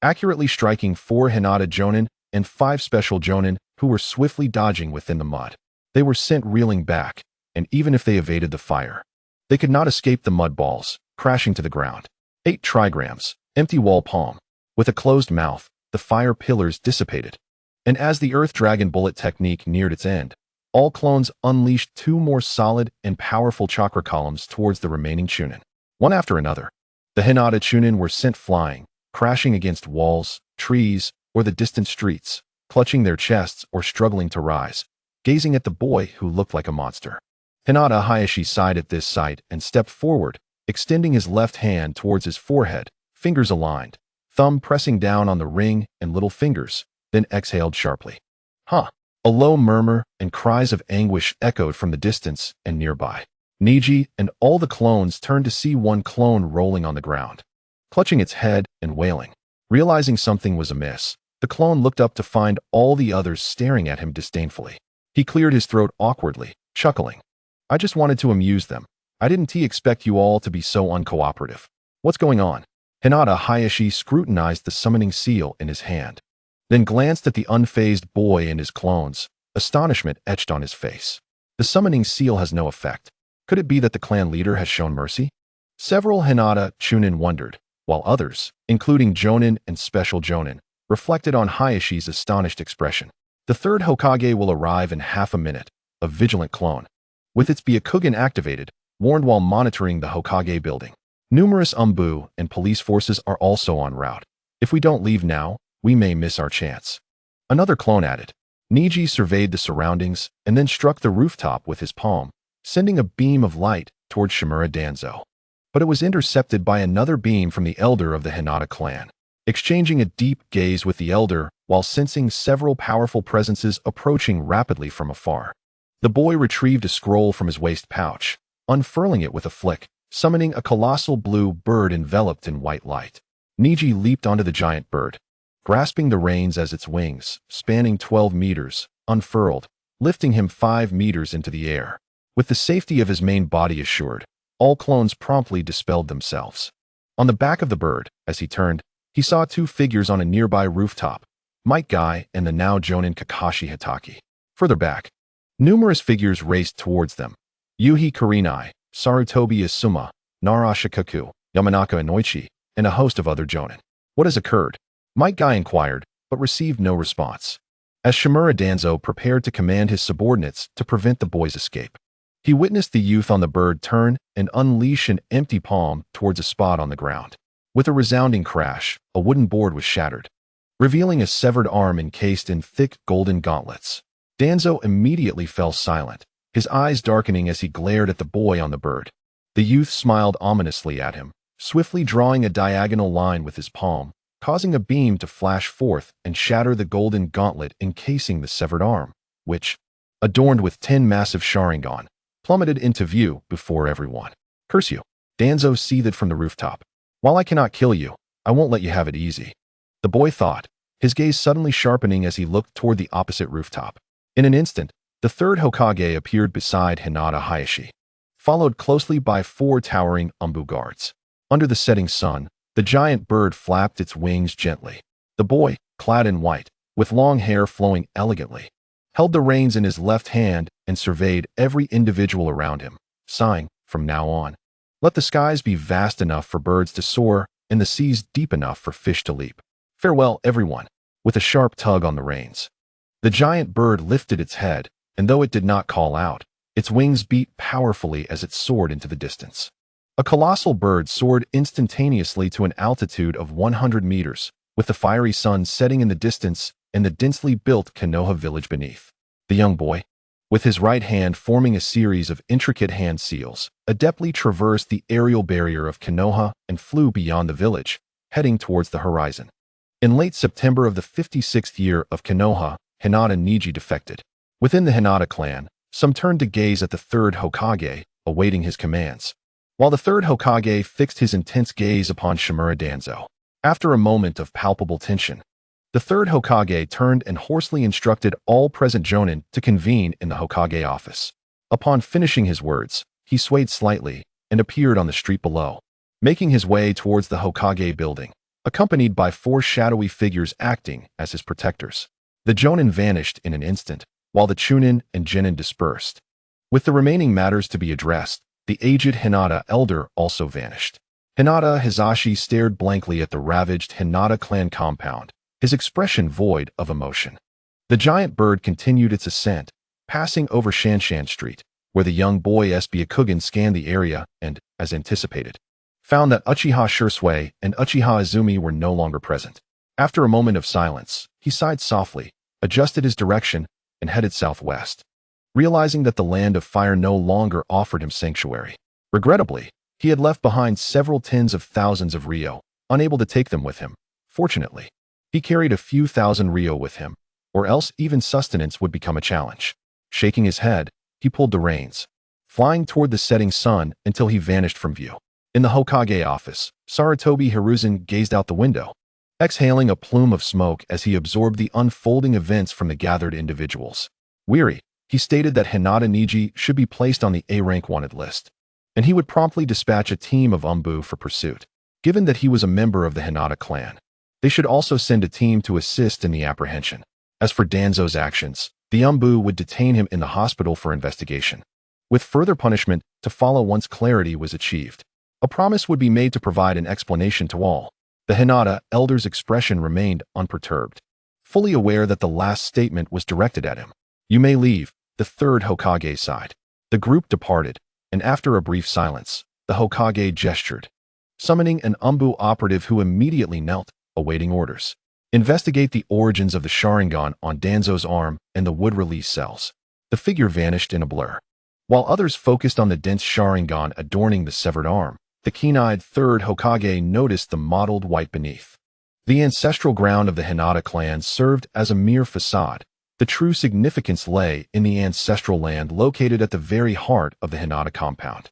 accurately striking 4 Hinata Jonin and 5 special Jonin who were swiftly dodging within the mud. They were sent reeling back, and even if they evaded the fire, they could not escape the mud balls, crashing to the ground. 8 trigrams, empty wall palm. With a closed mouth, the fire pillars dissipated. And as the Earth Dragon bullet technique neared its end, all clones unleashed 2 more solid and powerful chakra columns towards the remaining Chunin. One after another, the Hinata Chunin were sent flying, crashing against walls, trees, or the distant streets, clutching their chests or struggling to rise, gazing at the boy who looked like a monster. Hinata Hayashi sighed at this sight and stepped forward, extending his left hand towards his forehead, fingers aligned, thumb pressing down on the ring and little fingers, then exhaled sharply. Huh! A low murmur and cries of anguish echoed from the distance and nearby. Neji and all the clones turned to see one clone rolling on the ground, clutching its head and wailing. Realizing something was amiss, the clone looked up to find all the others staring at him disdainfully. He cleared his throat awkwardly, chuckling. I just wanted to amuse them. I didn't expect you all to be so uncooperative. What's going on? Hinata Hayashi scrutinized the summoning seal in his hand, then glanced at the unfazed boy and his clones, astonishment etched on his face. The summoning seal has no effect. Could it be that the clan leader has shown mercy? Several Hinata Chunin wondered, while others, including Jonin and Special Jonin, reflected on Hayashi's astonished expression. The 3rd Hokage will arrive in half a minute, a vigilant clone, with its Byakugan activated, warned while monitoring the Hokage building. Numerous Umbu and police forces are also en route. If we don't leave now, we may miss our chance. Another clone added. Neji surveyed the surroundings and then struck the rooftop with his palm, sending a beam of light towards Shimura Danzo. But it was intercepted by another beam from the elder of the Hinata clan. Exchanging a deep gaze with the elder while sensing several powerful presences approaching rapidly from afar, the boy retrieved a scroll from his waist pouch, unfurling it with a flick, summoning a colossal blue bird enveloped in white light. Neji leaped onto the giant bird, grasping the reins as its wings, spanning 12 meters, unfurled, lifting him 5 meters into the air. With the safety of his main body assured, all clones promptly dispelled themselves. On the back of the bird, as he turned, he saw 2 figures on a nearby rooftop, Might Guy and the now Jonin Kakashi Hitaki. Further back, numerous figures raced towards them. Yuhi Kurenai, Sarutobi Asuma, Nara Shikaku, Yamanaka Inoichi, and a host of other Jonin. What has occurred? Might Guy inquired, but received no response. As Shimura Danzo prepared to command his subordinates to prevent the boy's escape, he witnessed the youth on the bird turn and unleash an empty palm towards a spot on the ground. With a resounding crash, a wooden board was shattered, revealing a severed arm encased in thick golden gauntlets. Danzo immediately fell silent, his eyes darkening as he glared at the boy on the bird. The youth smiled ominously at him, swiftly drawing a diagonal line with his palm, causing a beam to flash forth and shatter the golden gauntlet encasing the severed arm, which, adorned with 10 massive Sharingan, plummeted into view before everyone. Curse you! Danzo seethed from the rooftop. While I cannot kill you, I won't let you have it easy. The boy thought, his gaze suddenly sharpening as he looked toward the opposite rooftop. In an instant, the 3rd Hokage appeared beside Hinata Hayashi, followed closely by 4 towering Umbu guards. Under the setting sun, the giant bird flapped its wings gently. The boy, clad in white, with long hair flowing elegantly, held the reins in his left hand and surveyed every individual around him, sighing, from now on, let the skies be vast enough for birds to soar and the seas deep enough for fish to leap. Farewell, everyone. With a sharp tug on the reins, the giant bird lifted its head, and though it did not call out, its wings beat powerfully as it soared into the distance. A colossal bird soared instantaneously to an altitude of 100 meters, with the fiery sun setting in the distance and the densely built Konoha village beneath. The young boy, with his right hand forming a series of intricate hand seals, adeptly traversed the aerial barrier of Konoha and flew beyond the village, heading towards the horizon. In late September of the 56th year of Konoha, Hinata Neji defected. Within the Hinata clan, some turned to gaze at the 3rd Hokage, awaiting his commands, while the 3rd Hokage fixed his intense gaze upon Shimura Danzo. After a moment of palpable tension, the 3rd Hokage turned and hoarsely instructed all present Jonin to convene in the Hokage office. Upon finishing his words, he swayed slightly and appeared on the street below. making his way towards the Hokage building, accompanied by 4 shadowy figures acting as his protectors. The Jonin vanished in an instant, while the Chunin and Genin dispersed. With the remaining matters to be addressed, the aged Hinata elder also vanished. Hinata Hizashi stared blankly at the ravaged Hinata clan compound, his expression void of emotion. The giant bird continued its ascent, passing over Shanshan Street, where the young boy Byakugan scanned the area and, as anticipated, found that Uchiha Shursui and Uchiha Izumi were no longer present. After a moment of silence, he sighed softly, adjusted his direction, and headed southwest, realizing that the land of fire no longer offered him sanctuary. Regrettably, he had left behind several tens of thousands of ryo, unable to take them with him. Fortunately, he carried a few thousand ryo with him, or else even sustenance would become a challenge. Shaking his head, he pulled the reins, flying toward the setting sun until he vanished from view. In the Hokage office, Sarutobi Hiruzen gazed out the window, exhaling a plume of smoke as he absorbed the unfolding events from the gathered individuals. Weary, he stated that Hinata Neji should be placed on the A-rank wanted list, and he would promptly dispatch a team of Umbu for pursuit. Given that he was a member of the Hinata clan, they should also send a team to assist in the apprehension. As for Danzo's actions, the Umbu would detain him in the hospital for investigation, with further punishment to follow once clarity was achieved. A promise would be made to provide an explanation to all. The Hinata elder's expression remained unperturbed, fully aware that the last statement was directed at him. "You may leave," the third Hokage sighed. The group departed, and after a brief silence, the Hokage gestured, summoning an Umbu operative who immediately knelt, awaiting orders. "Investigate the origins of the Sharingan on Danzo's arm and the wood release cells." The figure vanished in a blur. While others focused on the dense Sharingan adorning the severed arm, the keen-eyed third Hokage noticed the mottled white beneath. The ancestral ground of the Hinata clan served as a mere facade. The true significance lay in the ancestral land located at the very heart of the Hinata compound.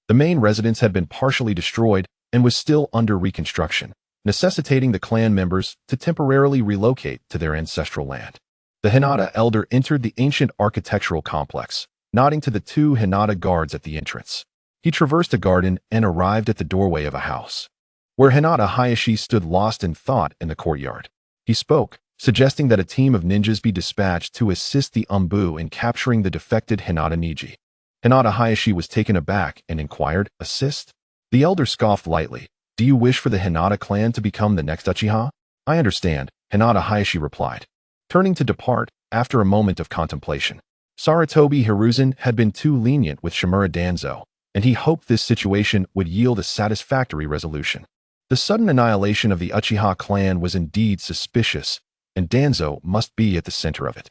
The main residence had been partially destroyed and was still under reconstruction, necessitating the clan members to temporarily relocate to their ancestral land. The Hinata elder entered the ancient architectural complex, nodding to the 2 Hinata guards at the entrance. He traversed a garden and arrived at the doorway of a house, where Hinata Hayashi stood lost in thought in the courtyard. He spoke, suggesting that a team of ninjas be dispatched to assist the Umbu in capturing the defected Hinata Neji. Hinata Hayashi was taken aback and inquired, "Assist?" The elder scoffed lightly. "Do you wish for the Hinata clan to become the next Uchiha?" "I understand," Hinata Hayashi replied, turning to depart after a moment of contemplation. Sarutobi Hiruzen had been too lenient with Shimura Danzo, and he hoped this situation would yield a satisfactory resolution. The sudden annihilation of the Uchiha clan was indeed suspicious, and Danzo must be at the center of it.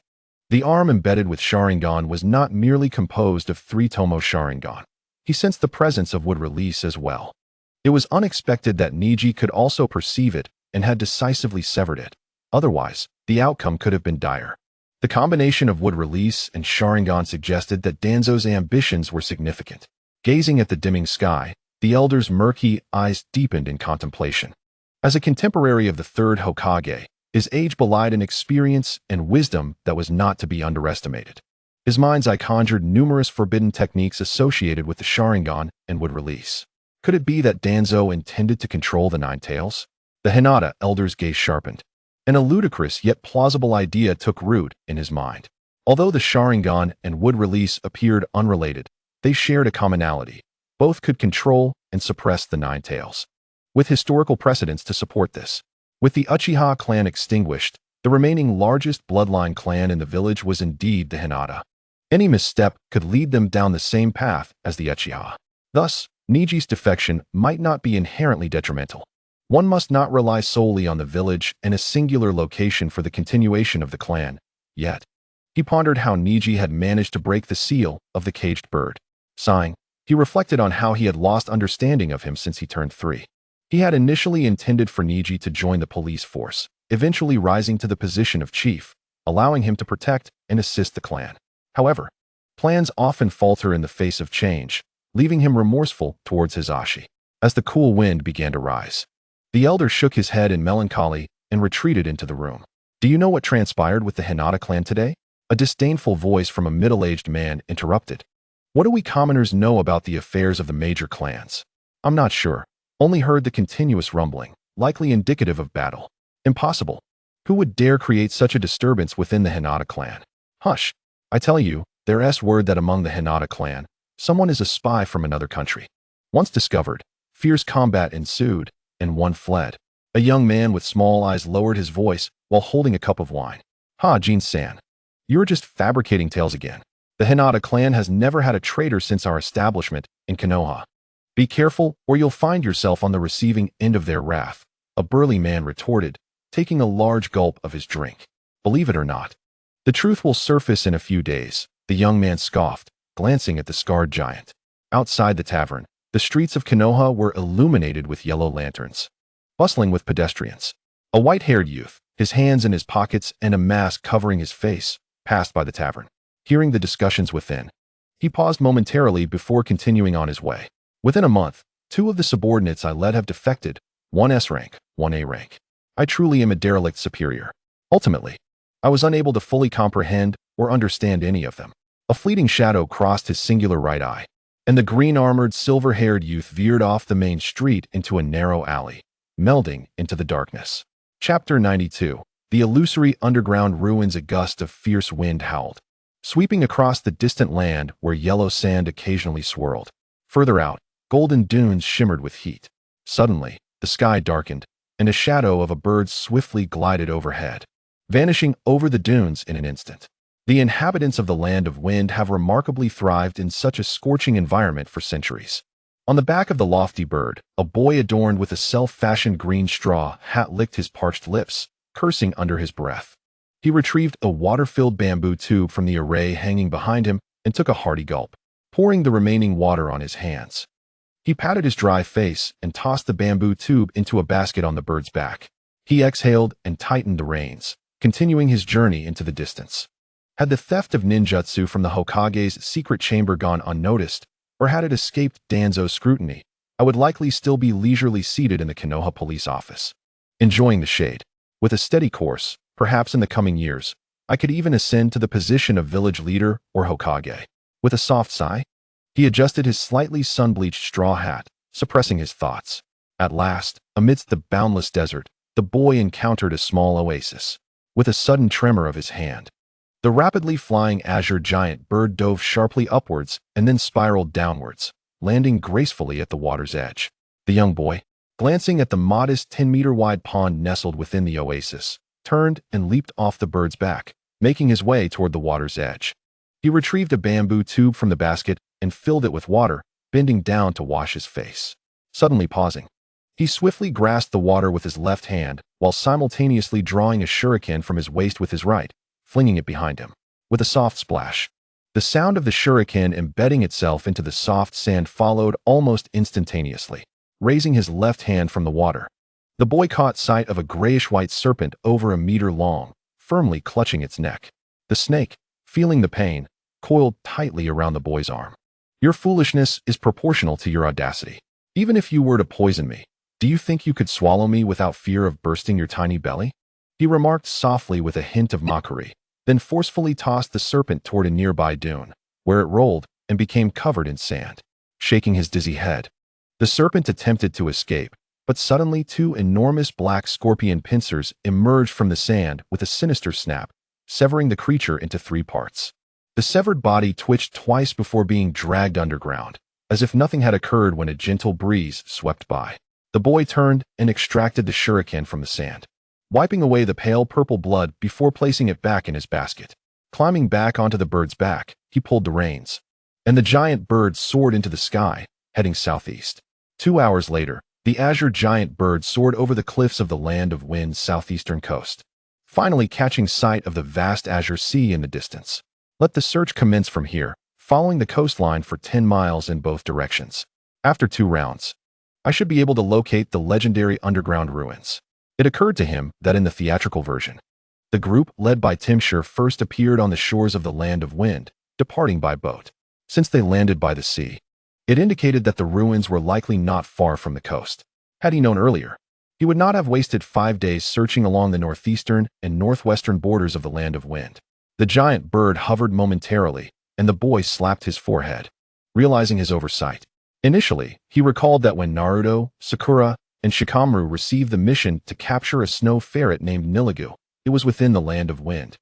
The arm embedded with Sharingan was not merely composed of 3 Tomo Sharingan. He sensed the presence of wood release as well. It was unexpected that Neji could also perceive it and had decisively severed it. Otherwise, the outcome could have been dire. The combination of wood release and Sharingan suggested that Danzo's ambitions were significant. Gazing at the dimming sky, the elder's murky eyes deepened in contemplation. As a contemporary of the third Hokage, his age belied an experience and wisdom that was not to be underestimated. His mind's eye conjured numerous forbidden techniques associated with the Sharingan and wood release. Could it be that Danzo intended to control the Nine Tails? The Hinata elder's gaze sharpened, and a ludicrous yet plausible idea took root in his mind. Although the Sharingan and wood release appeared unrelated, they shared a commonality. Both could control and suppress the Nine Tails, with historical precedents to support this. With the Uchiha clan extinguished, the remaining largest bloodline clan in the village was indeed the Hinata. Any misstep could lead them down the same path as the Uchiha. Thus, Neji's defection might not be inherently detrimental. One must not rely solely on the village and a singular location for the continuation of the clan. Yet, he pondered how Neji had managed to break the seal of the caged bird. Sighing, he reflected on how he had lost understanding of him since he turned 3. He had initially intended for Neji to join the police force, eventually rising to the position of chief, allowing him to protect and assist the clan. However, plans often falter in the face of change, leaving him remorseful towards Hizashi. As the cool wind began to rise, the elder shook his head in melancholy and retreated into the room. "Do you know what transpired with the Hinata clan today?" A disdainful voice from a middle-aged man interrupted. "What do we commoners know about the affairs of the major clans?" "I'm not sure," only heard the continuous rumbling, likely indicative of battle. Impossible. Who would dare create such a disturbance within the Hinata clan? Hush. I tell you, there's word that among the Hinata clan, someone is a spy from another country. Once discovered, fierce combat ensued, and one fled. A young man with small eyes lowered his voice while holding a cup of wine. Ha, Jin-san. You're just fabricating tales again. The Hinata clan has never had a traitor since our establishment in Konoha. Be careful, or you'll find yourself on the receiving end of their wrath, a burly man retorted, taking a large gulp of his drink. Believe it or not, the truth will surface in a few days, the young man scoffed, glancing at the scarred giant. Outside the tavern, the streets of Konoha were illuminated with yellow lanterns, bustling with pedestrians. A white-haired youth, his hands in his pockets and a mask covering his face, passed by the tavern. Hearing the discussions within, he paused momentarily before continuing on his way. Within a month, 2 of the subordinates I led have defected, 1 S rank, 1 A rank. I truly am a derelict superior. Ultimately, I was unable to fully comprehend or understand any of them. A fleeting shadow crossed his singular right eye, and the green-armored, silver-haired youth veered off the main street into a narrow alley, melding into the darkness. Chapter 92. The illusory underground ruins. A gust of fierce wind howled, sweeping across the distant land where yellow sand occasionally swirled. Further out, golden dunes shimmered with heat. Suddenly, the sky darkened, and a shadow of a bird swiftly glided overhead, vanishing over the dunes in an instant. The inhabitants of the Land of Wind have remarkably thrived in such a scorching environment for centuries. On the back of the lofty bird, a boy adorned with a self-fashioned green straw hat licked his parched lips, cursing under his breath. He retrieved a water-filled bamboo tube from the array hanging behind him and took a hearty gulp, pouring the remaining water on his hands. He patted his dry face and tossed the bamboo tube into a basket on the bird's back. He exhaled and tightened the reins, continuing his journey into the distance. Had the theft of ninjutsu from the Hokage's secret chamber gone unnoticed, or had it escaped Danzo's scrutiny, I would likely still be leisurely seated in the Konoha police office, enjoying the shade. With a steady course, perhaps in the coming years, I could even ascend to the position of village leader or Hokage. With a soft sigh, he adjusted his slightly sun-bleached straw hat, suppressing his thoughts. At last, amidst the boundless desert, the boy encountered a small oasis. With a sudden tremor of his hand, the rapidly flying azure giant bird dove sharply upwards and then spiraled downwards, landing gracefully at the water's edge. The young boy, glancing at the modest 10-meter-wide pond nestled within the oasis, turned and leaped off the bird's back, making his way toward the water's edge. He retrieved a bamboo tube from the basket and filled it with water, bending down to wash his face. Suddenly pausing, he swiftly grasped the water with his left hand while simultaneously drawing a shuriken from his waist with his right, flinging it behind him. With a soft splash, the sound of the shuriken embedding itself into the soft sand followed almost instantaneously. Raising his left hand from the water, the boy caught sight of a grayish-white serpent over a meter long, firmly clutching its neck. The snake, feeling the pain, coiled tightly around the boy's arm. Your foolishness is proportional to your audacity. Even if you were to poison me, do you think you could swallow me without fear of bursting your tiny belly? He remarked softly with a hint of mockery, then forcefully tossed the serpent toward a nearby dune, where it rolled and became covered in sand. Shaking his dizzy head, the serpent attempted to escape, but suddenly 2 enormous black scorpion pincers emerged from the sand with a sinister snap, severing the creature into 3 parts. The severed body twitched twice before being dragged underground, as if nothing had occurred when a gentle breeze swept by. The boy turned and extracted the shuriken from the sand, wiping away the pale purple blood before placing it back in his basket. Climbing back onto the bird's back, he pulled the reins, and the giant bird soared into the sky, heading southeast. 2 hours later, the azure giant bird soared over the cliffs of the Land of Wind's southeastern coast, finally catching sight of the vast azure sea in the distance. Let the search commence from here, following the coastline for 10 miles in both directions. After 2 rounds, I should be able to locate the legendary underground ruins. It occurred to him that in the theatrical version, the group led by Timshire first appeared on the shores of the Land of Wind, departing by boat. Since they landed by the sea, it indicated that the ruins were likely not far from the coast. Had he known earlier, he would not have wasted 5 days searching along the northeastern and northwestern borders of the Land of Wind. The giant bird hovered momentarily, and the boy slapped his forehead. Realizing his oversight, Initially, he recalled that when Naruto, Sakura, and Shikamaru received the mission to capture a snow ferret named Nilligu, it was within the Land of Wind.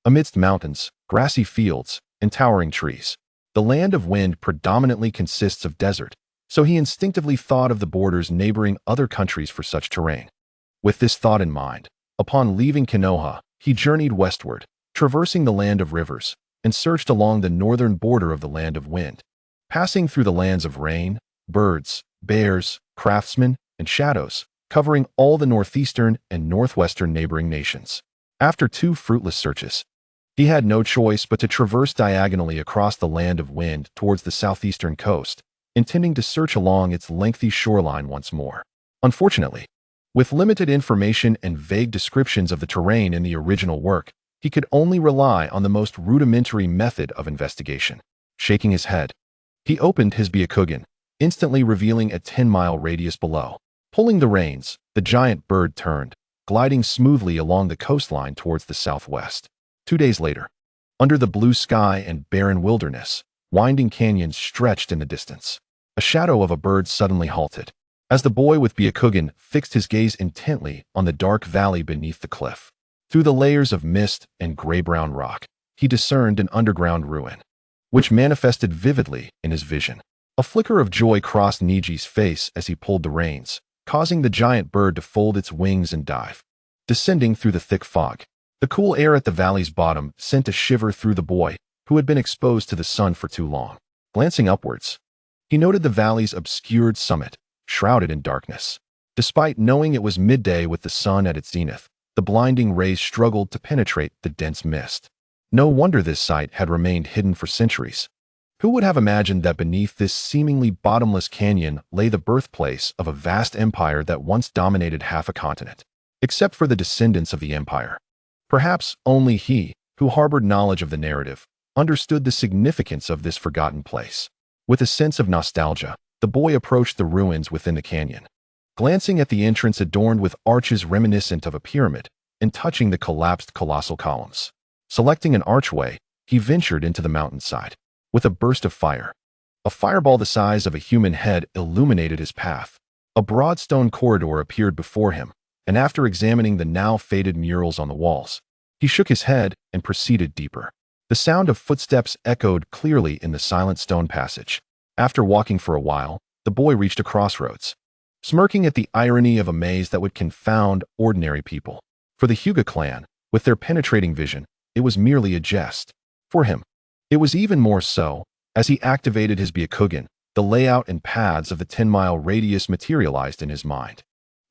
Amidst mountains, grassy fields, and towering trees. The Land of Wind predominantly consists of desert, so he instinctively thought of the borders neighboring other countries for such terrain. With this thought in mind, upon leaving Konoha, he journeyed westward, traversing the Land of Rivers, and searched along the northern border of the Land of Wind, passing through the lands of rain, birds, bears, craftsmen, and shadows, covering all the northeastern and northwestern neighboring nations. After 2 fruitless searches, he had no choice but to traverse diagonally across the Land of Wind towards the southeastern coast, intending to search along its lengthy shoreline once more. Unfortunately, with limited information and vague descriptions of the terrain in the original work, he could only rely on the most rudimentary method of investigation. Shaking his head, he opened his Byakugan, instantly revealing a 10-mile radius below. Pulling the reins, the giant bird turned, gliding smoothly along the coastline towards the southwest. 2 days later, under the blue sky and barren wilderness, winding canyons stretched in the distance. A shadow of a bird suddenly halted, as the boy with Byakugan fixed his gaze intently on the dark valley beneath the cliff. Through the layers of mist and gray-brown rock, he discerned an underground ruin, which manifested vividly in his vision. A flicker of joy crossed Neji's face as he pulled the reins, causing the giant bird to fold its wings and dive. Descending through the thick fog, the cool air at the valley's bottom sent a shiver through the boy, who had been exposed to the sun for too long. Glancing upwards, he noted the valley's obscured summit, shrouded in darkness. Despite knowing it was midday with the sun at its zenith, the blinding rays struggled to penetrate the dense mist. No wonder this site had remained hidden for centuries. Who would have imagined that beneath this seemingly bottomless canyon lay the birthplace of a vast empire that once dominated half a continent? Except for the descendants of the empire. Perhaps only he, who harbored knowledge of the narrative, understood the significance of this forgotten place. With a sense of nostalgia, the boy approached the ruins within the canyon. Glancing at the entrance adorned with arches reminiscent of a pyramid, and touching the collapsed colossal columns. Selecting an archway, he ventured into the mountainside. With a burst of fire, a fireball the size of a human head illuminated his path. A broad stone corridor appeared before him, and after examining the now faded murals on the walls, he shook his head and proceeded deeper. The sound of footsteps echoed clearly in the silent stone passage. After walking for a while, the boy reached a crossroads, smirking at the irony of a maze that would confound ordinary people. For the Hyuga clan, with their penetrating vision, it was merely a jest. For him, it was even more so. As he activated his Byakugan, the layout and paths of the 10-mile radius materialized in his mind.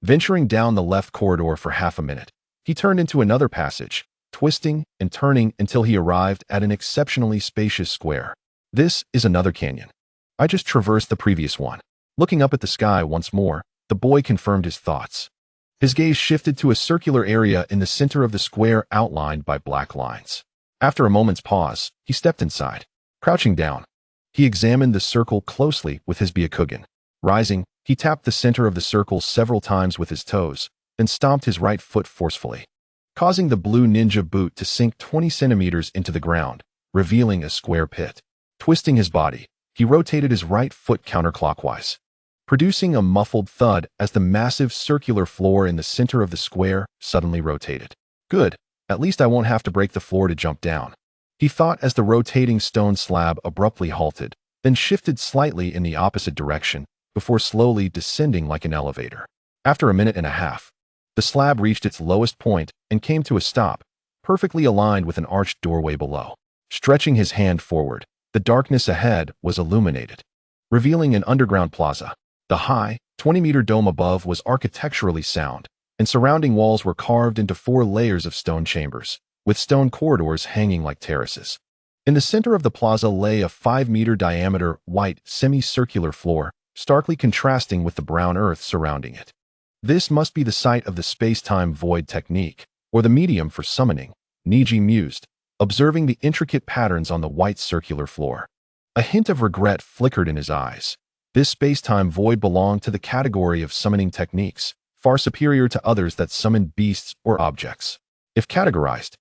Venturing down the left corridor for half a minute, he turned into another passage, twisting and turning until he arrived at an exceptionally spacious square. This is another canyon. I just traversed the previous one. Looking up at the sky once more, the boy confirmed his thoughts. His gaze shifted to a circular area in the center of the square outlined by black lines. After a moment's pause, he stepped inside. Crouching down, he examined the circle closely with his Byakugan. Rising, he tapped the center of the circle several times with his toes, then stomped his right foot forcefully, causing the blue ninja boot to sink 20 centimeters into the ground, revealing a square pit. Twisting his body, he rotated his right foot counterclockwise, producing a muffled thud as the massive circular floor in the center of the square suddenly rotated. Good, at least I won't have to break the floor to jump down, he thought as the rotating stone slab abruptly halted, then shifted slightly in the opposite direction, before slowly descending like an elevator. After a minute and a half, the slab reached its lowest point and came to a stop, perfectly aligned with an arched doorway below. Stretching his hand forward, the darkness ahead was illuminated, revealing an underground plaza. The high, 20-meter dome above was architecturally sound, and surrounding walls were carved into 4 layers of stone chambers, with stone corridors hanging like terraces. In the center of the plaza lay a 5-meter diameter, white, semicircular floor, starkly contrasting with the brown earth surrounding it. This must be the site of the space-time void technique, or the medium for summoning, Neji mused, observing the intricate patterns on the white circular floor. A hint of regret flickered in his eyes. This space-time void belonged to the category of summoning techniques, far superior to others that summon beasts or objects. If categorized,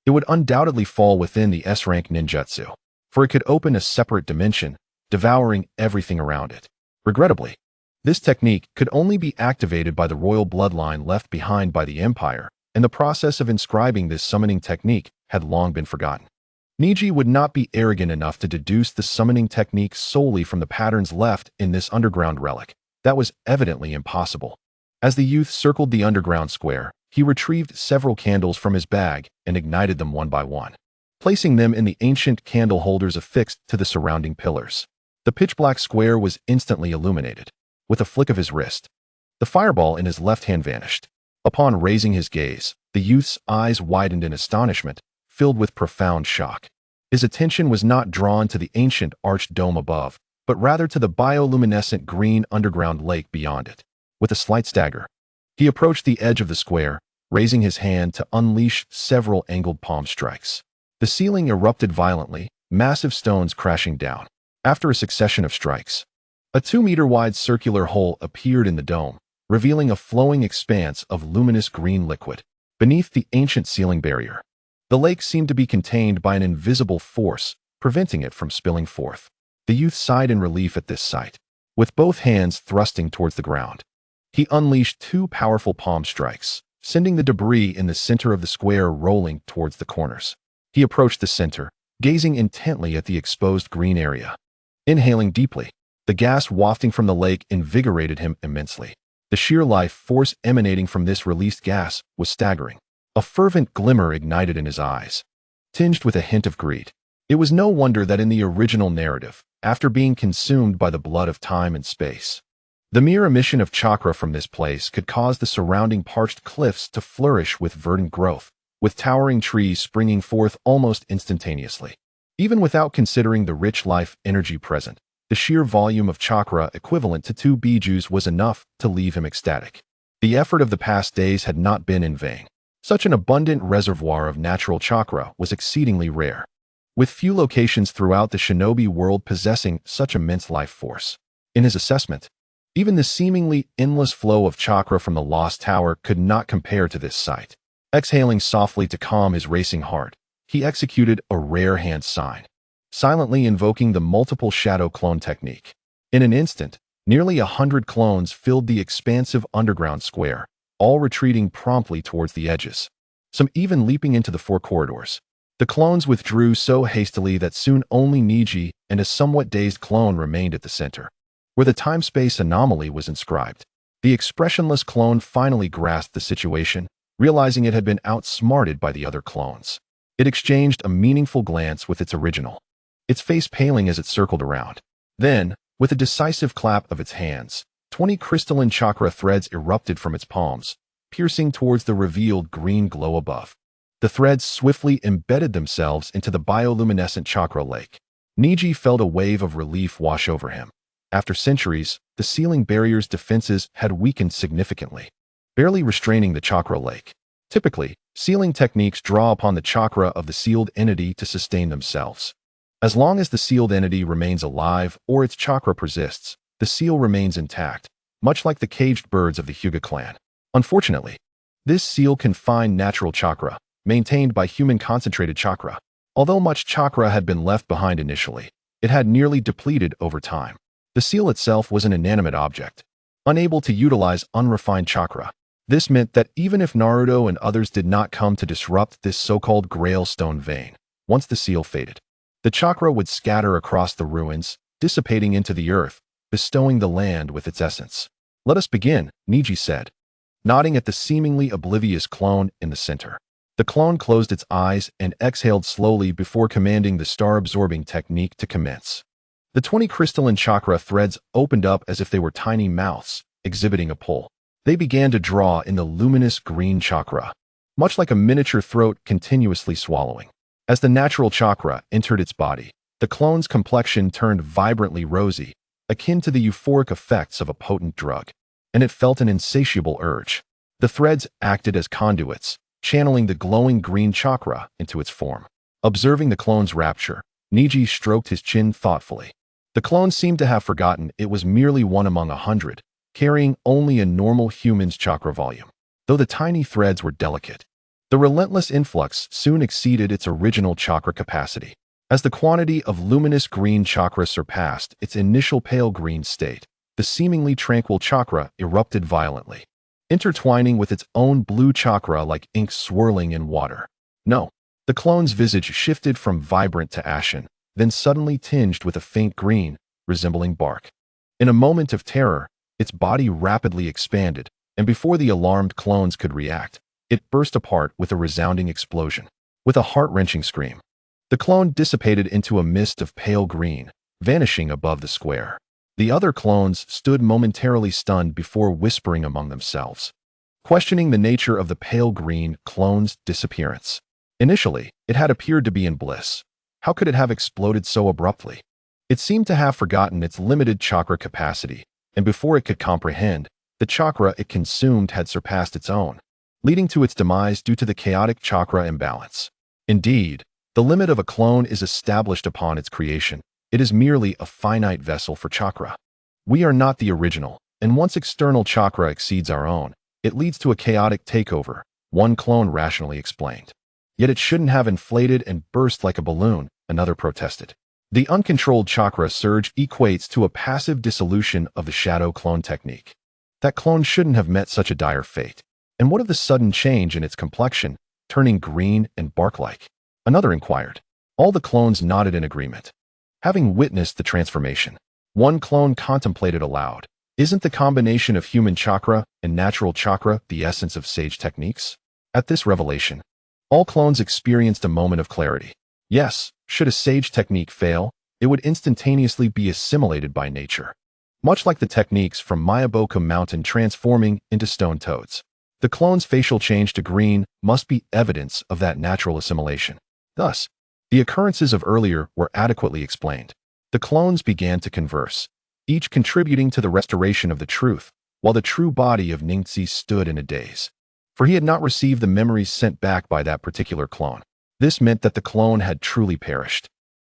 it would undoubtedly fall within the S-rank ninjutsu, for it could open a separate dimension, devouring everything around it. Regrettably, this technique could only be activated by the royal bloodline left behind by the Empire, and the process of inscribing this summoning technique had long been forgotten. Neji would not be arrogant enough to deduce the summoning technique solely from the patterns left in this underground relic. That was evidently impossible. As the youth circled the underground square, he retrieved several candles from his bag and ignited them one by one, placing them in the ancient candle holders affixed to the surrounding pillars. The pitch-black square was instantly illuminated. With a flick of his wrist, the fireball in his left hand vanished. Upon raising his gaze, the youth's eyes widened in astonishment, filled with profound shock. His attention was not drawn to the ancient arched dome above, but rather to the bioluminescent green underground lake beyond it. With a slight stagger, he approached the edge of the square, raising his hand to unleash several angled palm strikes. The ceiling erupted violently, massive stones crashing down. After a succession of strikes, a 2-meter-wide circular hole appeared in the dome, revealing a flowing expanse of luminous green liquid. Beneath the ancient ceiling barrier, the lake seemed to be contained by an invisible force, preventing it from spilling forth. The youth sighed in relief at this sight. With both hands thrusting towards the ground, he unleashed 2 powerful palm strikes, sending the debris in the center of the square rolling towards the corners. He approached the center, gazing intently at the exposed green area. Inhaling deeply, the gas wafting from the lake invigorated him immensely. The sheer life force emanating from this released gas was staggering. A fervent glimmer ignited in his eyes, tinged with a hint of greed. It was no wonder that in the original narrative, after being consumed by the blood of time and space, the mere emission of chakra from this place could cause the surrounding parched cliffs to flourish with verdant growth, with towering trees springing forth almost instantaneously. Even without considering the rich life energy present, the sheer volume of chakra equivalent to 2 bijus was enough to leave him ecstatic. The effort of the past days had not been in vain. Such an abundant reservoir of natural chakra was exceedingly rare, with few locations throughout the shinobi world possessing such immense life force. In his assessment, even the seemingly endless flow of chakra from the Lost Tower could not compare to this sight. Exhaling softly to calm his racing heart, he executed a rare hand sign, silently invoking the multiple shadow clone technique. In an instant, nearly 100 clones filled the expansive underground square, all retreating promptly towards the edges, some even leaping into the 4 corridors. The clones withdrew so hastily that soon only Neji and a somewhat dazed clone remained at the center, where the time-space anomaly was inscribed. The expressionless clone finally grasped the situation, realizing it had been outsmarted by the other clones. It exchanged a meaningful glance with its original, its face paling as it circled around. Then, with a decisive clap of its hands, 20 crystalline chakra threads erupted from its palms, piercing towards the revealed green glow above. The threads swiftly embedded themselves into the bioluminescent chakra lake. Neji felt a wave of relief wash over him. After centuries, the ceiling barrier's defenses had weakened significantly, barely restraining the chakra lake. Typically, sealing techniques draw upon the chakra of the sealed entity to sustain themselves. As long as the sealed entity remains alive or its chakra persists, the seal remains intact, much like the caged birds of the Hyuga clan. Unfortunately, this seal confined natural chakra, maintained by human concentrated chakra. Although much chakra had been left behind initially, it had nearly depleted over time. The seal itself was an inanimate object, unable to utilize unrefined chakra. This meant that even if Naruto and others did not come to disrupt this so-called Grail Stone vein, once the seal faded, the chakra would scatter across the ruins, dissipating into the earth, bestowing the land with its essence. "Let us begin," Neji said, nodding at the seemingly oblivious clone in the center. The clone closed its eyes and exhaled slowly before commanding the star-absorbing technique to commence. The 20 crystalline chakra threads opened up as if they were tiny mouths, exhibiting a pull. They began to draw in the luminous green chakra, much like a miniature throat continuously swallowing. As the natural chakra entered its body, the clone's complexion turned vibrantly rosy, akin to the euphoric effects of a potent drug, and it felt an insatiable urge. The threads acted as conduits, channeling the glowing green chakra into its form. Observing the clone's rapture, Neji stroked his chin thoughtfully. The clone seemed to have forgotten it was merely one among 100, carrying only a normal human's chakra volume. Though the tiny threads were delicate, the relentless influx soon exceeded its original chakra capacity. As the quantity of luminous green chakra surpassed its initial pale green state, the seemingly tranquil chakra erupted violently, intertwining with its own blue chakra like ink swirling in water. No. The clone's visage shifted from vibrant to ashen, then suddenly tinged with a faint green, resembling bark. In a moment of terror, its body rapidly expanded, and before the alarmed clones could react, it burst apart with a resounding explosion. With a heart-wrenching scream, the clone dissipated into a mist of pale green, vanishing above the square. The other clones stood momentarily stunned before whispering among themselves, questioning the nature of the pale green clone's disappearance. Initially, it had appeared to be in bliss. How could it have exploded so abruptly? It seemed to have forgotten its limited chakra capacity, and before it could comprehend, the chakra it consumed had surpassed its own, leading to its demise due to the chaotic chakra imbalance. Indeed, the limit of a clone is established upon its creation. It is merely a finite vessel for chakra. We are not the original, and once external chakra exceeds our own, it leads to a chaotic takeover, one clone rationally explained. Yet it shouldn't have inflated and burst like a balloon, another protested. The uncontrolled chakra surge equates to a passive dissolution of the shadow clone technique. That clone shouldn't have met such a dire fate. And what of the sudden change in its complexion, turning green and bark-like? Another inquired. All the clones nodded in agreement. Having witnessed the transformation, one clone contemplated aloud. Isn't the combination of human chakra and natural chakra the essence of sage techniques? At this revelation, all clones experienced a moment of clarity. Yes, should a sage technique fail, it would instantaneously be assimilated by nature. Much like the techniques from Mayaboku Mountain transforming into stone toads. The clone's facial change to green must be evidence of that natural assimilation. Thus, the occurrences of earlier were adequately explained. The clones began to converse, each contributing to the restoration of the truth, while the true body of Ningxi stood in a daze. For he had not received the memories sent back by that particular clone. This meant that the clone had truly perished,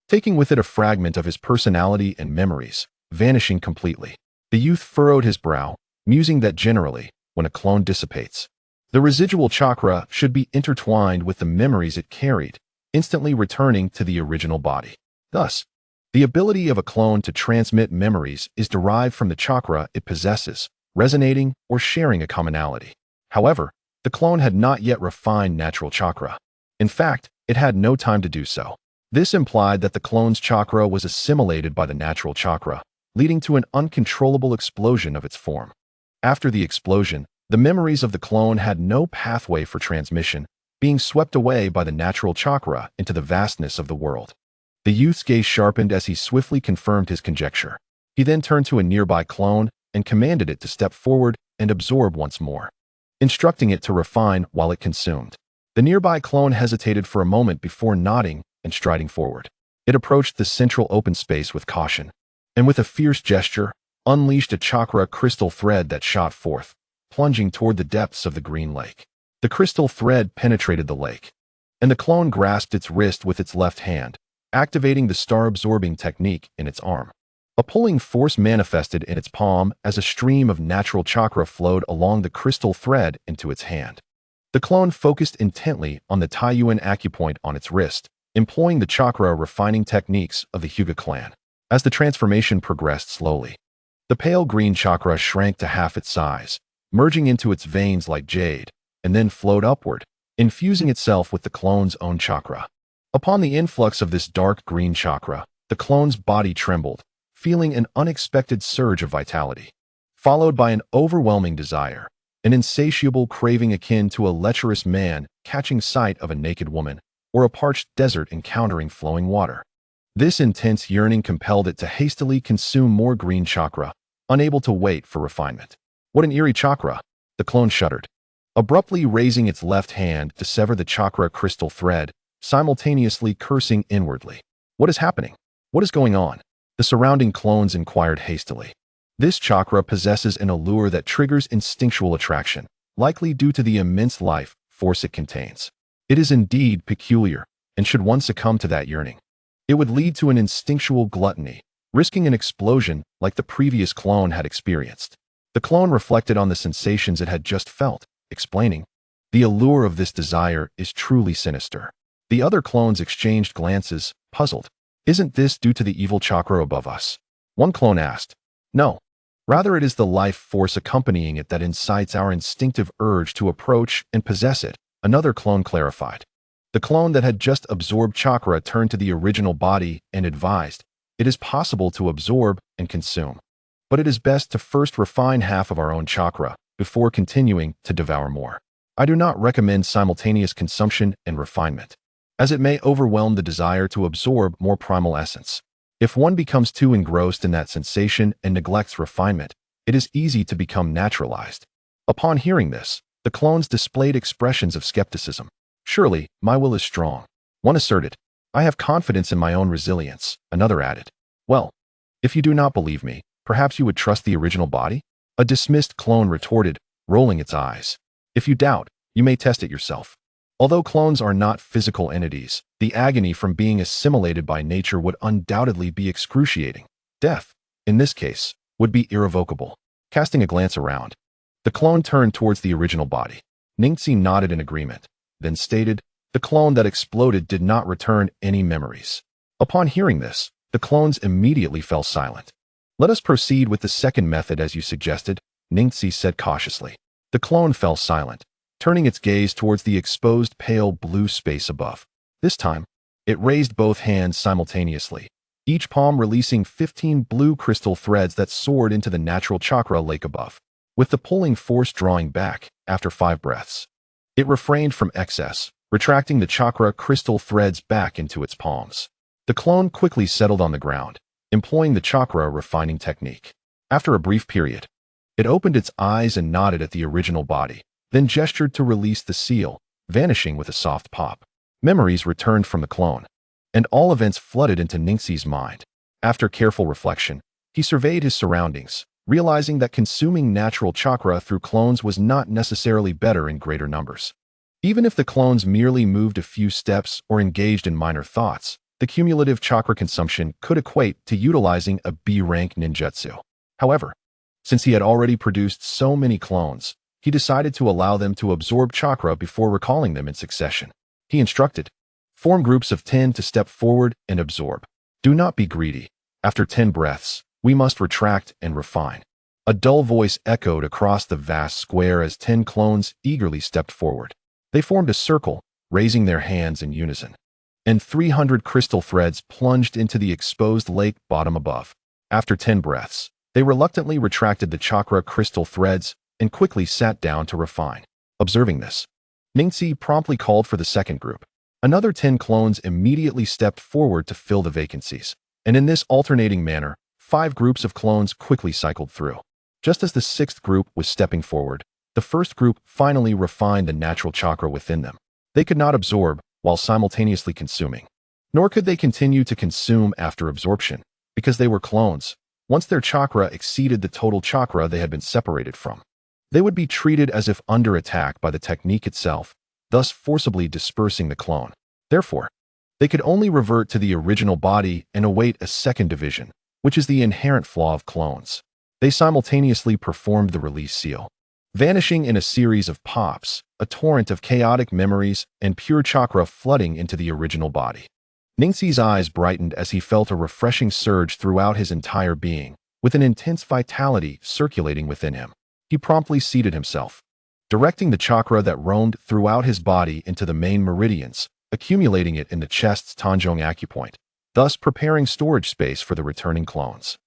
taking with it a fragment of his personality and memories, vanishing completely. The youth furrowed his brow, musing that generally, when a clone dissipates, the residual chakra should be intertwined with the memories it carried, instantly returning to the original body. Thus, the ability of a clone to transmit memories is derived from the chakra it possesses, resonating or sharing a commonality. However, the clone had not yet refined natural chakra. In fact, it had no time to do so. This implied that the clone's chakra was assimilated by the natural chakra, leading to an uncontrollable explosion of its form. After the explosion, the memories of the clone had no pathway for transmission, being swept away by the natural chakra into the vastness of the world. The youth's gaze sharpened as he swiftly confirmed his conjecture. He then turned to a nearby clone and commanded it to step forward and absorb once more, instructing it to refine while it consumed. The nearby clone hesitated for a moment before nodding and striding forward. It approached the central open space with caution, and with a fierce gesture, unleashed a chakra crystal thread that shot forth, plunging toward the depths of the green lake. The crystal thread penetrated the lake, and the clone grasped its wrist with its left hand, activating the star-absorbing technique in its arm. A pulling force manifested in its palm as a stream of natural chakra flowed along the crystal thread into its hand. The clone focused intently on the Taiyuan acupoint on its wrist, employing the chakra-refining techniques of the Hyuga clan. As the transformation progressed slowly, the pale green chakra shrank to half its size, merging into its veins like jade, and then flowed upward, infusing itself with the clone's own chakra. Upon the influx of this dark green chakra, the clone's body trembled, feeling an unexpected surge of vitality, followed by an overwhelming desire, an insatiable craving akin to a lecherous man catching sight of a naked woman, or a parched desert encountering flowing water. This intense yearning compelled it to hastily consume more green chakra, unable to wait for refinement. What an eerie chakra! The clone shuddered, abruptly raising its left hand to sever the chakra crystal thread, simultaneously cursing inwardly. What is happening? What is going on? The surrounding clones inquired hastily. This chakra possesses an allure that triggers instinctual attraction, likely due to the immense life force it contains. It is indeed peculiar, and should one succumb to that yearning, it would lead to an instinctual gluttony, risking an explosion like the previous clone had experienced. The clone reflected on the sensations it had just felt, explaining, "The allure of this desire is truly sinister." The other clones exchanged glances, puzzled. "Isn't this due to the evil chakra above us?" One clone asked. "No. Rather, it is the life force accompanying it that incites our instinctive urge to approach and possess it, another clone clarified. The clone that had just absorbed chakra turned to the original body and advised, "It is possible to absorb and consume. But it is best to first refine half of our own chakra before continuing to devour more. I do not recommend simultaneous consumption and refinement, as it may overwhelm the desire to absorb more primal essence. If one becomes too engrossed in that sensation and neglects refinement, it is easy to become naturalized." Upon hearing this, the clones displayed expressions of skepticism. "Surely, my will is strong," one asserted. "I have confidence in my own resilience," another added. "Well, if you do not believe me, perhaps you would trust the original body?" A dismissed clone retorted, rolling its eyes. "If you doubt, you may test it yourself." Although clones are not physical entities, the agony from being assimilated by nature would undoubtedly be excruciating. Death, in this case, would be irrevocable. Casting a glance around, the clone turned towards the original body. Ningxi nodded in agreement, then stated, "The clone that exploded did not return any memories." Upon hearing this, the clones immediately fell silent. "Let us proceed with the second method as you suggested," Ningxi said cautiously. The clone fell silent, turning its gaze towards the exposed pale blue space above. This time, it raised both hands simultaneously, each palm releasing 15 blue crystal threads that soared into the natural chakra lake above. With the pulling force drawing back, after 5 breaths, it refrained from excess, retracting the chakra crystal threads back into its palms. The clone quickly settled on the ground, employing the chakra refining technique. After a brief period, it opened its eyes and nodded at the original body, then gestured to release the seal, vanishing with a soft pop. Memories returned from the clone, and all events flooded into Ningxi's mind. After careful reflection, he surveyed his surroundings, realizing that consuming natural chakra through clones was not necessarily better in greater numbers. Even if the clones merely moved a few steps or engaged in minor thoughts, the cumulative chakra consumption could equate to utilizing a B-rank ninjutsu. However, since he had already produced so many clones, he decided to allow them to absorb chakra before recalling them in succession. He instructed, "Form groups of 10 to step forward and absorb. Do not be greedy. After 10 breaths, we must retract and refine." A dull voice echoed across the vast square as 10 clones eagerly stepped forward. They formed a circle, raising their hands in unison, and 300 crystal threads plunged into the exposed lake bottom above. After 10 breaths, they reluctantly retracted the chakra crystal threads and quickly sat down to refine. Observing this, Ningxi promptly called for the second group. Another 10 clones immediately stepped forward to fill the vacancies, and in this alternating manner, 5 groups of clones quickly cycled through. Just as the 6th group was stepping forward, the first group finally refined the natural chakra within them. They could not absorb while simultaneously consuming, nor could they continue to consume after absorption, because they were clones. Once their chakra exceeded the total chakra they had been separated from, they would be treated as if under attack by the technique itself, thus forcibly dispersing the clone. Therefore, they could only revert to the original body and await a second division, which is the inherent flaw of clones. They simultaneously performed the release seal, vanishing in a series of pops, a torrent of chaotic memories and pure chakra flooding into the original body. Ningxi's eyes brightened as he felt a refreshing surge throughout his entire being, with an intense vitality circulating within him. He promptly seated himself, directing the chakra that roamed throughout his body into the main meridians, accumulating it in the chest's Tanjong acupoint, thus preparing storage space for the returning clones.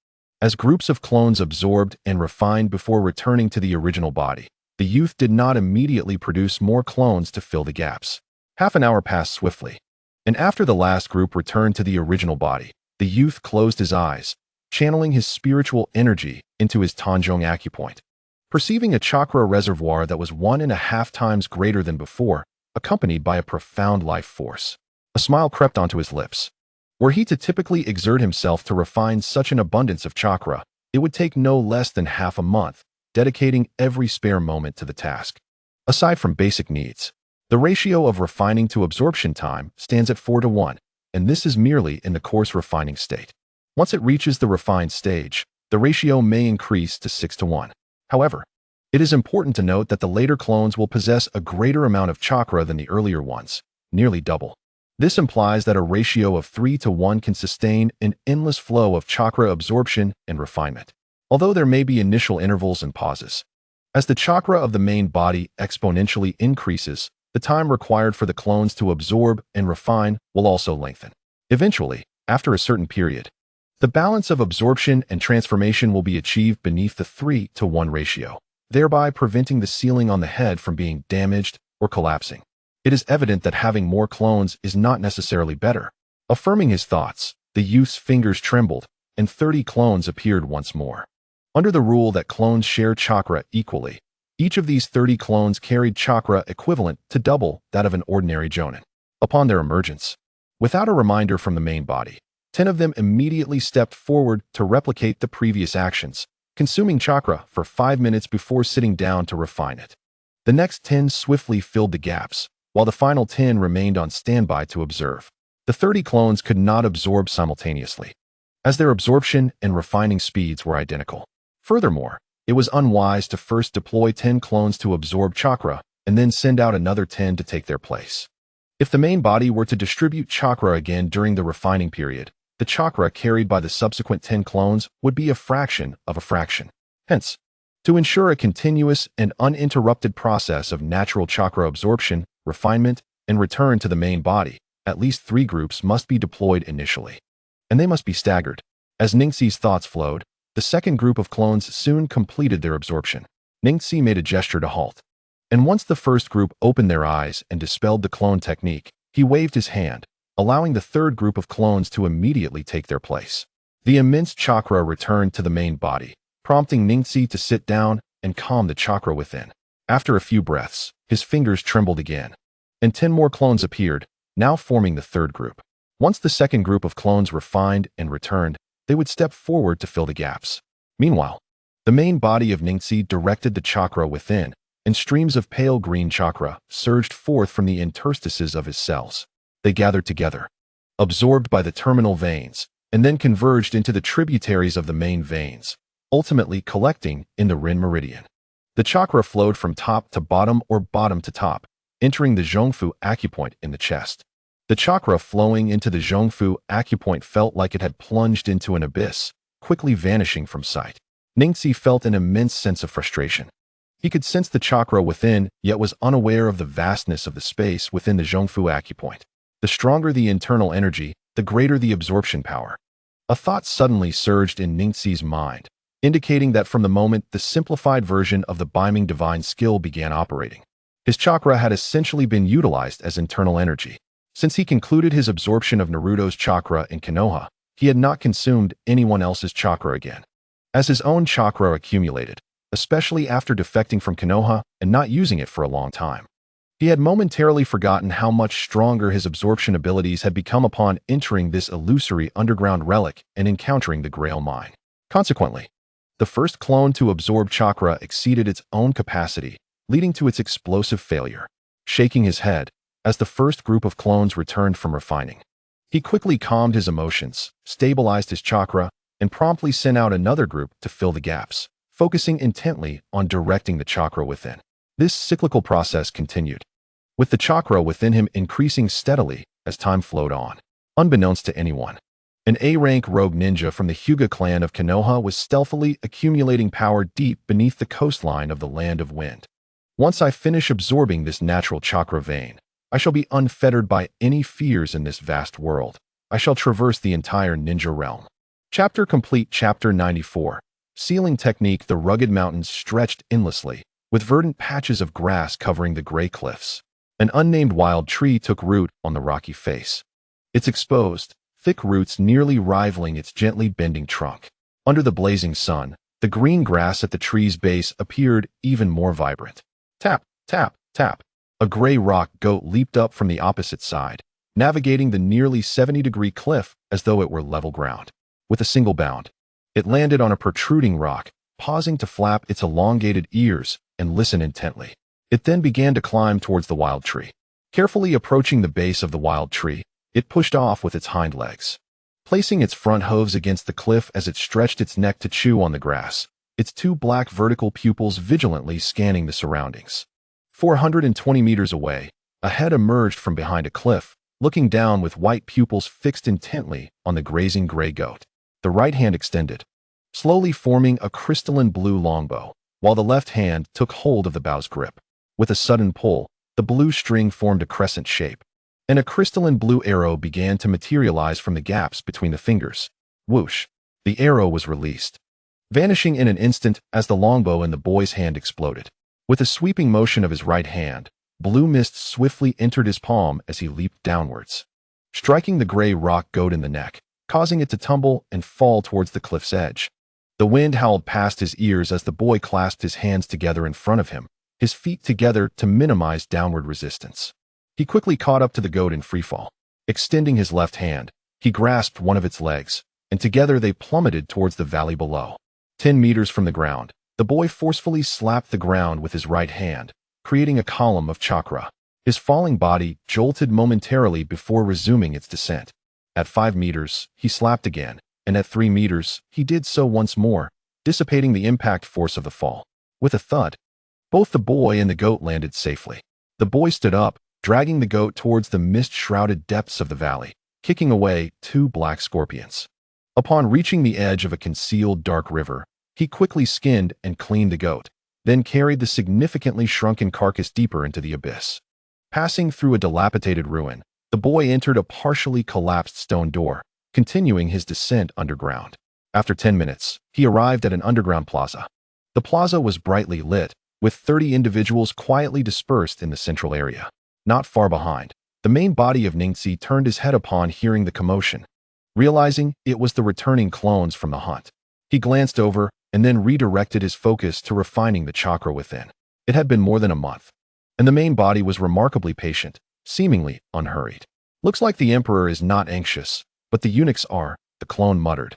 As groups of clones absorbed and refined before returning to the original body, the youth did not immediately produce more clones to fill the gaps. Half an hour passed swiftly, and after the last group returned to the original body, the youth closed his eyes, channeling his spiritual energy into his Tanjong acupoint. Perceiving a chakra reservoir that was 1.5 times greater than before, accompanied by a profound life force, a smile crept onto his lips. Were he to typically exert himself to refine such an abundance of chakra, it would take no less than half a month, dedicating every spare moment to the task. Aside from basic needs, the ratio of refining to absorption time stands at 4:1, and this is merely in the coarse refining state. Once it reaches the refined stage, the ratio may increase to 6:1. However, it is important to note that the later clones will possess a greater amount of chakra than the earlier ones, nearly double. This implies that a ratio of 3:1 can sustain an endless flow of chakra absorption and refinement. although there may be initial intervals and pauses. As the chakra of the main body exponentially increases, the time required for the clones to absorb and refine will also lengthen. Eventually, after a certain period, the balance of absorption and transformation will be achieved beneath the 3-to-1 ratio, thereby preventing the ceiling on the head from being damaged or collapsing. It is evident that having more clones is not necessarily better. Affirming his thoughts, the youth's fingers trembled, and 30 clones appeared once more. Under the rule that clones share chakra equally, each of these 30 clones carried chakra equivalent to double that of an ordinary jonin. Upon their emergence, without a reminder from the main body, 10 of them immediately stepped forward to replicate the previous actions, consuming chakra for 5 minutes before sitting down to refine it. The next 10 swiftly filled the gaps, while the final 10 remained on standby to observe. The 30 clones could not absorb simultaneously, as their absorption and refining speeds were identical. Furthermore, it was unwise to first deploy 10 clones to absorb chakra and then send out another 10 to take their place. If the main body were to distribute chakra again during the refining period, the chakra carried by the subsequent 10 clones would be a fraction of a fraction. Hence, to ensure a continuous and uninterrupted process of natural chakra absorption, refinement, and return to the main body, at least 3 groups must be deployed initially. And they must be staggered. As Ningxi's thoughts flowed, the second group of clones soon completed their absorption. Ningxi made a gesture to halt. And once the first group opened their eyes and dispelled the clone technique, he waved his hand, allowing the third group of clones to immediately take their place. The immense chakra returned to the main body, prompting Ningxi to sit down and calm the chakra within. After a few breaths, his fingers trembled again, and 10 more clones appeared, now forming the third group. Once the second group of clones refined and returned, they would step forward to fill the gaps. Meanwhile, the main body of Ningxi directed the chakra within, and streams of pale green chakra surged forth from the interstices of his cells. They gathered together, absorbed by the terminal veins, and then converged into the tributaries of the main veins, ultimately collecting in the Rin meridian. The chakra flowed from top to bottom or bottom to top, entering the Zhongfu acupoint in the chest. The chakra flowing into the Zhongfu acupoint felt like it had plunged into an abyss, quickly vanishing from sight. Ningxi felt an immense sense of frustration. He could sense the chakra within, yet was unaware of the vastness of the space within the Zhongfu acupoint. The stronger the internal energy, the greater the absorption power. A thought suddenly surged in Ningxi's mind, indicating that from the moment the simplified version of the Beiming divine skill began operating, his chakra had essentially been utilized as internal energy. Since he concluded his absorption of Naruto's chakra in Konoha, he had not consumed anyone else's chakra again. As his own chakra accumulated, especially after defecting from Konoha and not using it for a long time, he had momentarily forgotten how much stronger his absorption abilities had become upon entering this illusory underground relic and encountering the Grail Mine. Consequently, the first clone to absorb chakra exceeded its own capacity, leading to its explosive failure. Shaking his head, as the first group of clones returned from refining, he quickly calmed his emotions, stabilized his chakra, and promptly sent out another group to fill the gaps, focusing intently on directing the chakra within. This cyclical process continued, with the chakra within him increasing steadily as time flowed on. Unbeknownst to anyone, an A-rank rogue ninja from the Hyuga clan of Konoha was stealthily accumulating power deep beneath the coastline of the Land of Wind. Once I finish absorbing this natural chakra vein, I shall be unfettered by any fears in this vast world. I shall traverse the entire ninja realm. Chapter complete. Chapter 94. Sealing technique. The rugged mountains stretched endlessly, with verdant patches of grass covering the gray cliffs. An unnamed wild tree took root on the rocky face, its exposed, thick roots nearly rivaling its gently bending trunk. Under the blazing sun, the green grass at the tree's base appeared even more vibrant. Tap, tap, tap. A gray rock goat leaped up from the opposite side, navigating the nearly 70-degree cliff as though it were level ground. With a single bound, it landed on a protruding rock, pausing to flap its elongated ears and listen intently. It then began to climb towards the wild tree. Carefully approaching the base of the wild tree, it pushed off with its hind legs, placing its front hooves against the cliff as it stretched its neck to chew on the grass, its 2 black vertical pupils vigilantly scanning the surroundings. 420 meters away, a head emerged from behind a cliff, looking down with white pupils fixed intently on the grazing gray goat. The right hand extended, slowly forming a crystalline blue longbow, while the left hand took hold of the bow's grip. With a sudden pull, the blue string formed a crescent shape, and a crystalline blue arrow began to materialize from the gaps between the fingers. Whoosh! The arrow was released, vanishing in an instant as the longbow in the boy's hand exploded. With a sweeping motion of his right hand, blue mist swiftly entered his palm as he leaped downwards, striking the gray rock goat in the neck, causing it to tumble and fall towards the cliff's edge. The wind howled past his ears as the boy clasped his hands together in front of him, his feet together to minimize downward resistance. He quickly caught up to the goat in freefall. Extending his left hand, he grasped one of its legs, and together they plummeted towards the valley below. 10 meters from the ground, the boy forcefully slapped the ground with his right hand, creating a column of chakra. His falling body jolted momentarily before resuming its descent. At 5 meters, he slapped again, and at 3 meters, he did so once more, dissipating the impact force of the fall. With a thud, both the boy and the goat landed safely. The boy stood up, dragging the goat towards the mist-shrouded depths of the valley, kicking away 2 black scorpions. Upon reaching the edge of a concealed dark river, he quickly skinned and cleaned the goat, then carried the significantly shrunken carcass deeper into the abyss. Passing through a dilapidated ruin, the boy entered a partially collapsed stone door, continuing his descent underground. After 10 minutes, he arrived at an underground plaza. The plaza was brightly lit, with 30 individuals quietly dispersed in the central area. Not far behind, the main body of Ningxi turned his head upon hearing the commotion. Realizing it was the returning clones from the hunt, he glanced over and then redirected his focus to refining the chakra within. It had been more than a month, and the main body was remarkably patient, seemingly unhurried. "Looks like the Emperor is not anxious, but the eunuchs are," the clone muttered,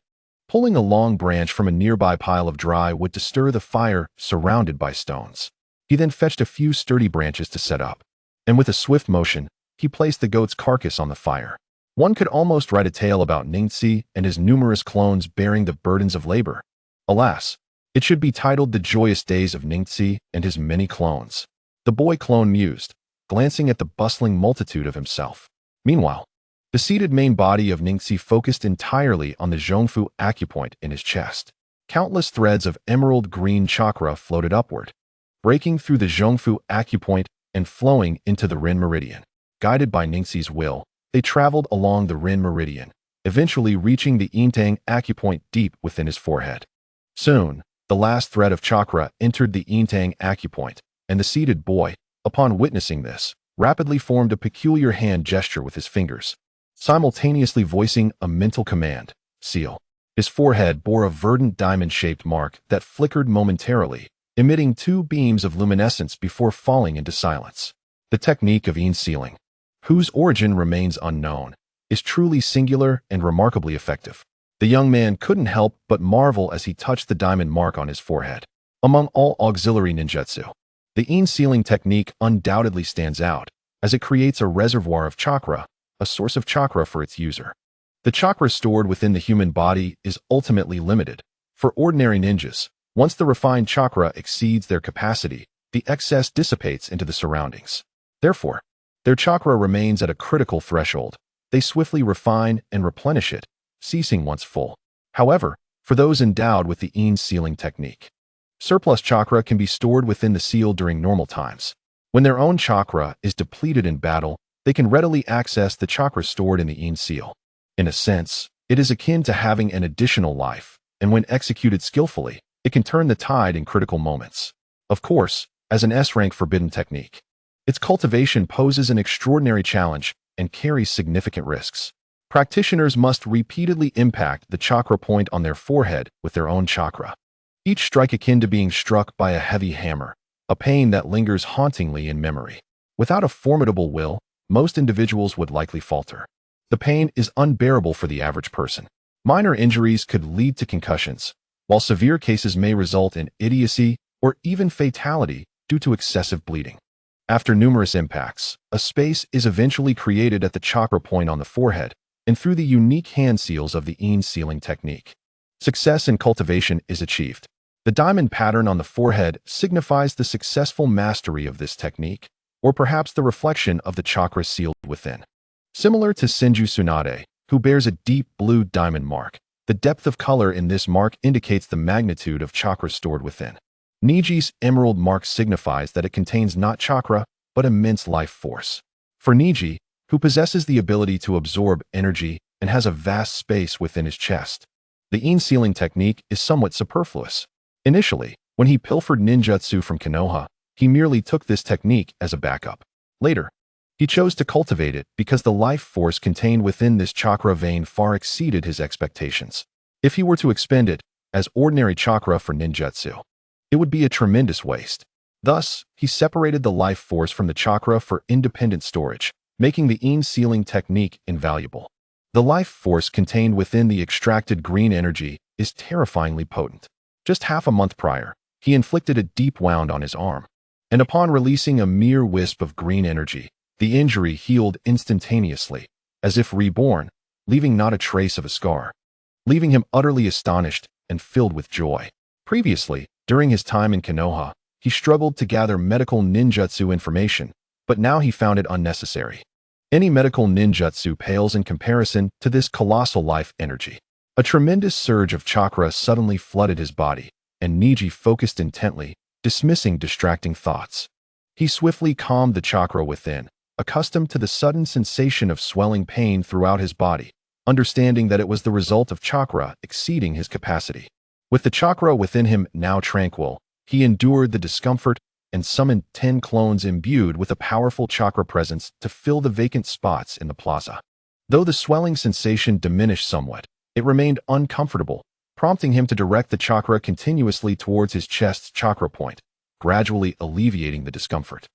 pulling a long branch from a nearby pile of dry wood to stir the fire surrounded by stones. He then fetched a few sturdy branches to set up, and with a swift motion, he placed the goat's carcass on the fire. One could almost write a tale about Ningxi and his numerous clones bearing the burdens of labor. Alas, it should be titled The Joyous Days of Ningxi and His Many Clones. The boy clone mused, glancing at the bustling multitude of himself. Meanwhile, the seated main body of Ningxi focused entirely on the Zhongfu acupoint in his chest. Countless threads of emerald green chakra floated upward, breaking through the Zhongfu acupoint and flowing into the Rin meridian. Guided by Ningxi's will, they traveled along the Rin meridian, eventually reaching the Yintang acupoint deep within his forehead. Soon, the last thread of chakra entered the Yintang acupoint, and the seated boy, upon witnessing this, rapidly formed a peculiar hand gesture with his fingers, simultaneously voicing a mental command, "Seal." His forehead bore a verdant diamond-shaped mark that flickered momentarily, emitting 2 beams of luminescence before falling into silence. The technique of Yin sealing, whose origin remains unknown, is truly singular and remarkably effective. The young man couldn't help but marvel as he touched the diamond mark on his forehead. Among all auxiliary ninjutsu, the Yin sealing technique undoubtedly stands out, as it creates a reservoir of chakra, a source of chakra for its user. The chakra stored within the human body is ultimately limited. For ordinary ninjas, once the refined chakra exceeds their capacity, the excess dissipates into the surroundings. Therefore, their chakra remains at a critical threshold. They swiftly refine and replenish it, ceasing once full. However, for those endowed with the Yin sealing technique, surplus chakra can be stored within the seal during normal times. When their own chakra is depleted in battle, they can readily access the chakra stored in the Yin seal. In a sense, it is akin to having an additional life, and when executed skillfully, it can turn the tide in critical moments. Of course, as an S-rank forbidden technique, its cultivation poses an extraordinary challenge and carries significant risks. Practitioners must repeatedly impact the chakra point on their forehead with their own chakra, each strike akin to being struck by a heavy hammer, a pain that lingers hauntingly in memory. Without a formidable will, most individuals would likely falter. The pain is unbearable for the average person. Minor injuries could lead to concussions, while severe cases may result in idiocy or even fatality due to excessive bleeding. After numerous impacts, a space is eventually created at the chakra point on the forehead and through the unique hand seals of the Yin sealing technique. Success in cultivation is achieved. The diamond pattern on the forehead signifies the successful mastery of this technique, or perhaps the reflection of the chakra sealed within. Similar to Senju Tsunade, who bears a deep blue diamond mark, The depth of color in this mark indicates the magnitude of chakra stored within. Neji's emerald mark signifies that it contains not chakra, but immense life force. For Neji, who possesses the ability to absorb energy and has a vast space within his chest, the Yin sealing technique is somewhat superfluous. Initially, when he pilfered ninjutsu from Konoha, he merely took this technique as a backup. Later, he chose to cultivate it because the life force contained within this chakra vein far exceeded his expectations. If he were to expend it as ordinary chakra for ninjutsu, it would be a tremendous waste. Thus, he separated the life force from the chakra for independent storage, making the Yin sealing technique invaluable. The life force contained within the extracted green energy is terrifyingly potent. Just half a month prior, he inflicted a deep wound on his arm, and upon releasing a mere wisp of green energy, the injury healed instantaneously, as if reborn, leaving not a trace of a scar, leaving him utterly astonished and filled with joy. Previously, during his time in Konoha, he struggled to gather medical ninjutsu information, but now he found it unnecessary. Any medical ninjutsu pales in comparison to this colossal life energy. A tremendous surge of chakra suddenly flooded his body, and Neji focused intently, dismissing distracting thoughts. He swiftly calmed the chakra within, accustomed to the sudden sensation of swelling pain throughout his body, understanding that it was the result of chakra exceeding his capacity. With the chakra within him now tranquil, he endured the discomfort and summoned 10 clones imbued with a powerful chakra presence to fill the vacant spots in the plaza. Though the swelling sensation diminished somewhat, it remained uncomfortable, prompting him to direct the chakra continuously towards his chest's chakra point, gradually alleviating the discomfort.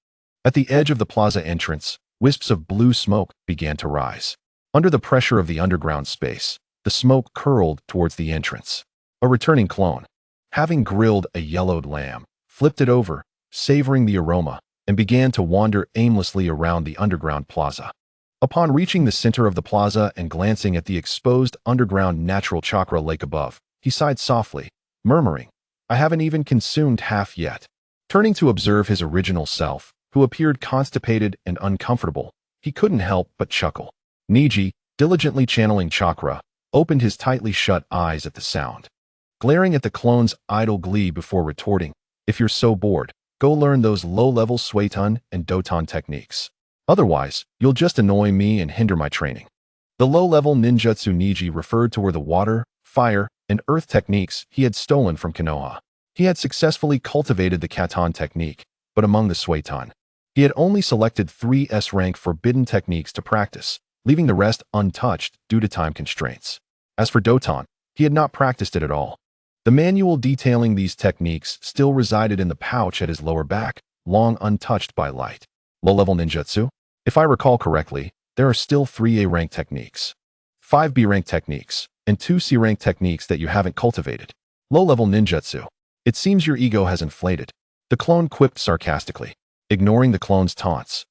At the edge of the plaza entrance, wisps of blue smoke began to rise. Under the pressure of the underground space, the smoke curled towards the entrance. A returning clone, having grilled a yellowed lamb, flipped it over, savoring the aroma, and began to wander aimlessly around the underground plaza. Upon reaching the center of the plaza and glancing at the exposed underground natural chakra lake above, he sighed softly, murmuring, "I haven't even consumed half yet." Turning to observe his original self, who appeared constipated and uncomfortable, he couldn't help but chuckle. Neji, diligently channeling chakra, opened his tightly shut eyes at the sound. Glaring at the clone's idle glee before retorting, "If you're so bored, go learn those low-level Suiton and Doton techniques. Otherwise, you'll just annoy me and hinder my training." The low-level ninjutsu Neji referred to were the water, fire, and earth techniques he had stolen from Konoha. He had successfully cultivated the Katon technique, but among the Suiton, he had only selected 3 S-rank forbidden techniques to practice, leaving the rest untouched due to time constraints. As for Doton, he had not practiced it at all. The manual detailing these techniques still resided in the pouch at his lower back, long untouched by light. Low-level ninjutsu? If I recall correctly, there are still 3 A-rank techniques, 5 B-rank techniques, and 2 C-rank techniques that you haven't cultivated. Low-level ninjutsu. It seems your ego has inflated, the clone quipped sarcastically. Ignoring the clone's taunts,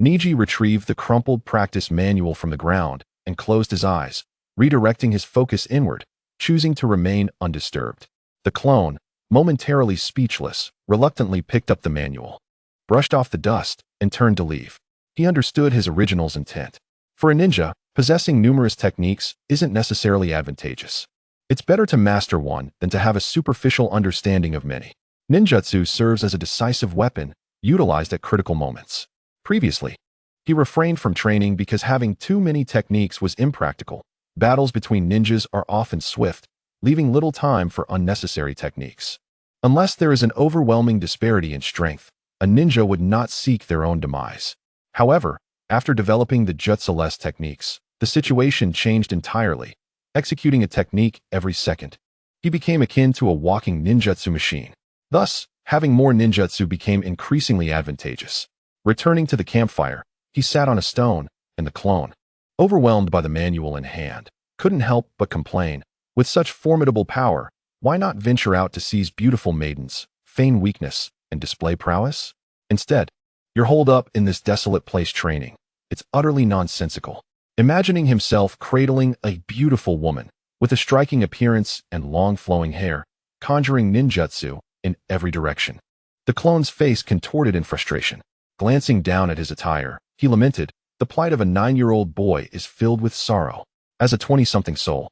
Neji retrieved the crumpled practice manual from the ground and closed his eyes, redirecting his focus inward, choosing to remain undisturbed. The clone, momentarily speechless, reluctantly picked up the manual, brushed off the dust, and turned to leave. He understood his original's intent. For a ninja, possessing numerous techniques isn't necessarily advantageous. It's better to master one than to have a superficial understanding of many. Ninjutsu serves as a decisive weapon, utilized at critical moments. Previously, he refrained from training because having too many techniques was impractical. Battles between ninjas are often swift, leaving little time for unnecessary techniques. Unless there is an overwhelming disparity in strength, a ninja would not seek their own demise. However, after developing the jutsu-less techniques, the situation changed entirely. Executing a technique every second, he became akin to a walking ninjutsu machine. Thus, having more ninjutsu became increasingly advantageous. Returning to the campfire, he sat on a stone, and the clone, overwhelmed by the manual in hand, couldn't help but complain. With such formidable power, why not venture out to seize beautiful maidens, feign weakness, and display prowess? Instead, you're holed up in this desolate place training. It's utterly nonsensical. Imagining himself cradling a beautiful woman, with a striking appearance and long flowing hair, conjuring ninjutsu in every direction. The clone's face contorted in frustration. Glancing down at his attire, he lamented, "The plight of a 9-year-old boy is filled with sorrow." As a 20-something soul,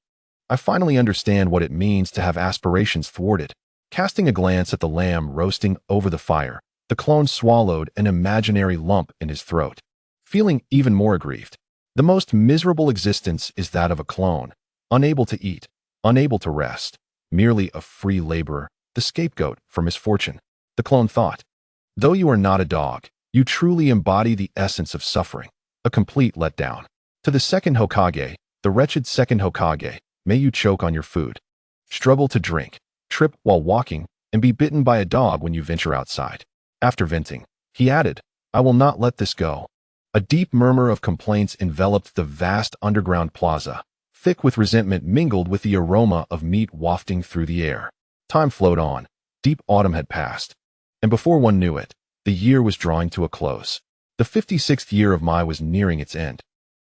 I finally understand what it means to have aspirations thwarted. Casting a glance at the lamb roasting over the fire, the clone swallowed an imaginary lump in his throat, feeling even more aggrieved. The most miserable existence is that of a clone, unable to eat, unable to rest, merely a free laborer, the scapegoat for misfortune. The clone thought, though you are not a dog, you truly embody the essence of suffering, a complete letdown. To the second Hokage, the wretched second Hokage, may you choke on your food, struggle to drink, trip while walking, and be bitten by a dog when you venture outside. After venting, he added, I will not let this go. A deep murmur of complaints enveloped the vast underground plaza, thick with resentment mingled with the aroma of meat wafting through the air. Time flowed on. Deep autumn had passed, and before one knew it, the year was drawing to a close. The 56th year of Mai was nearing its end,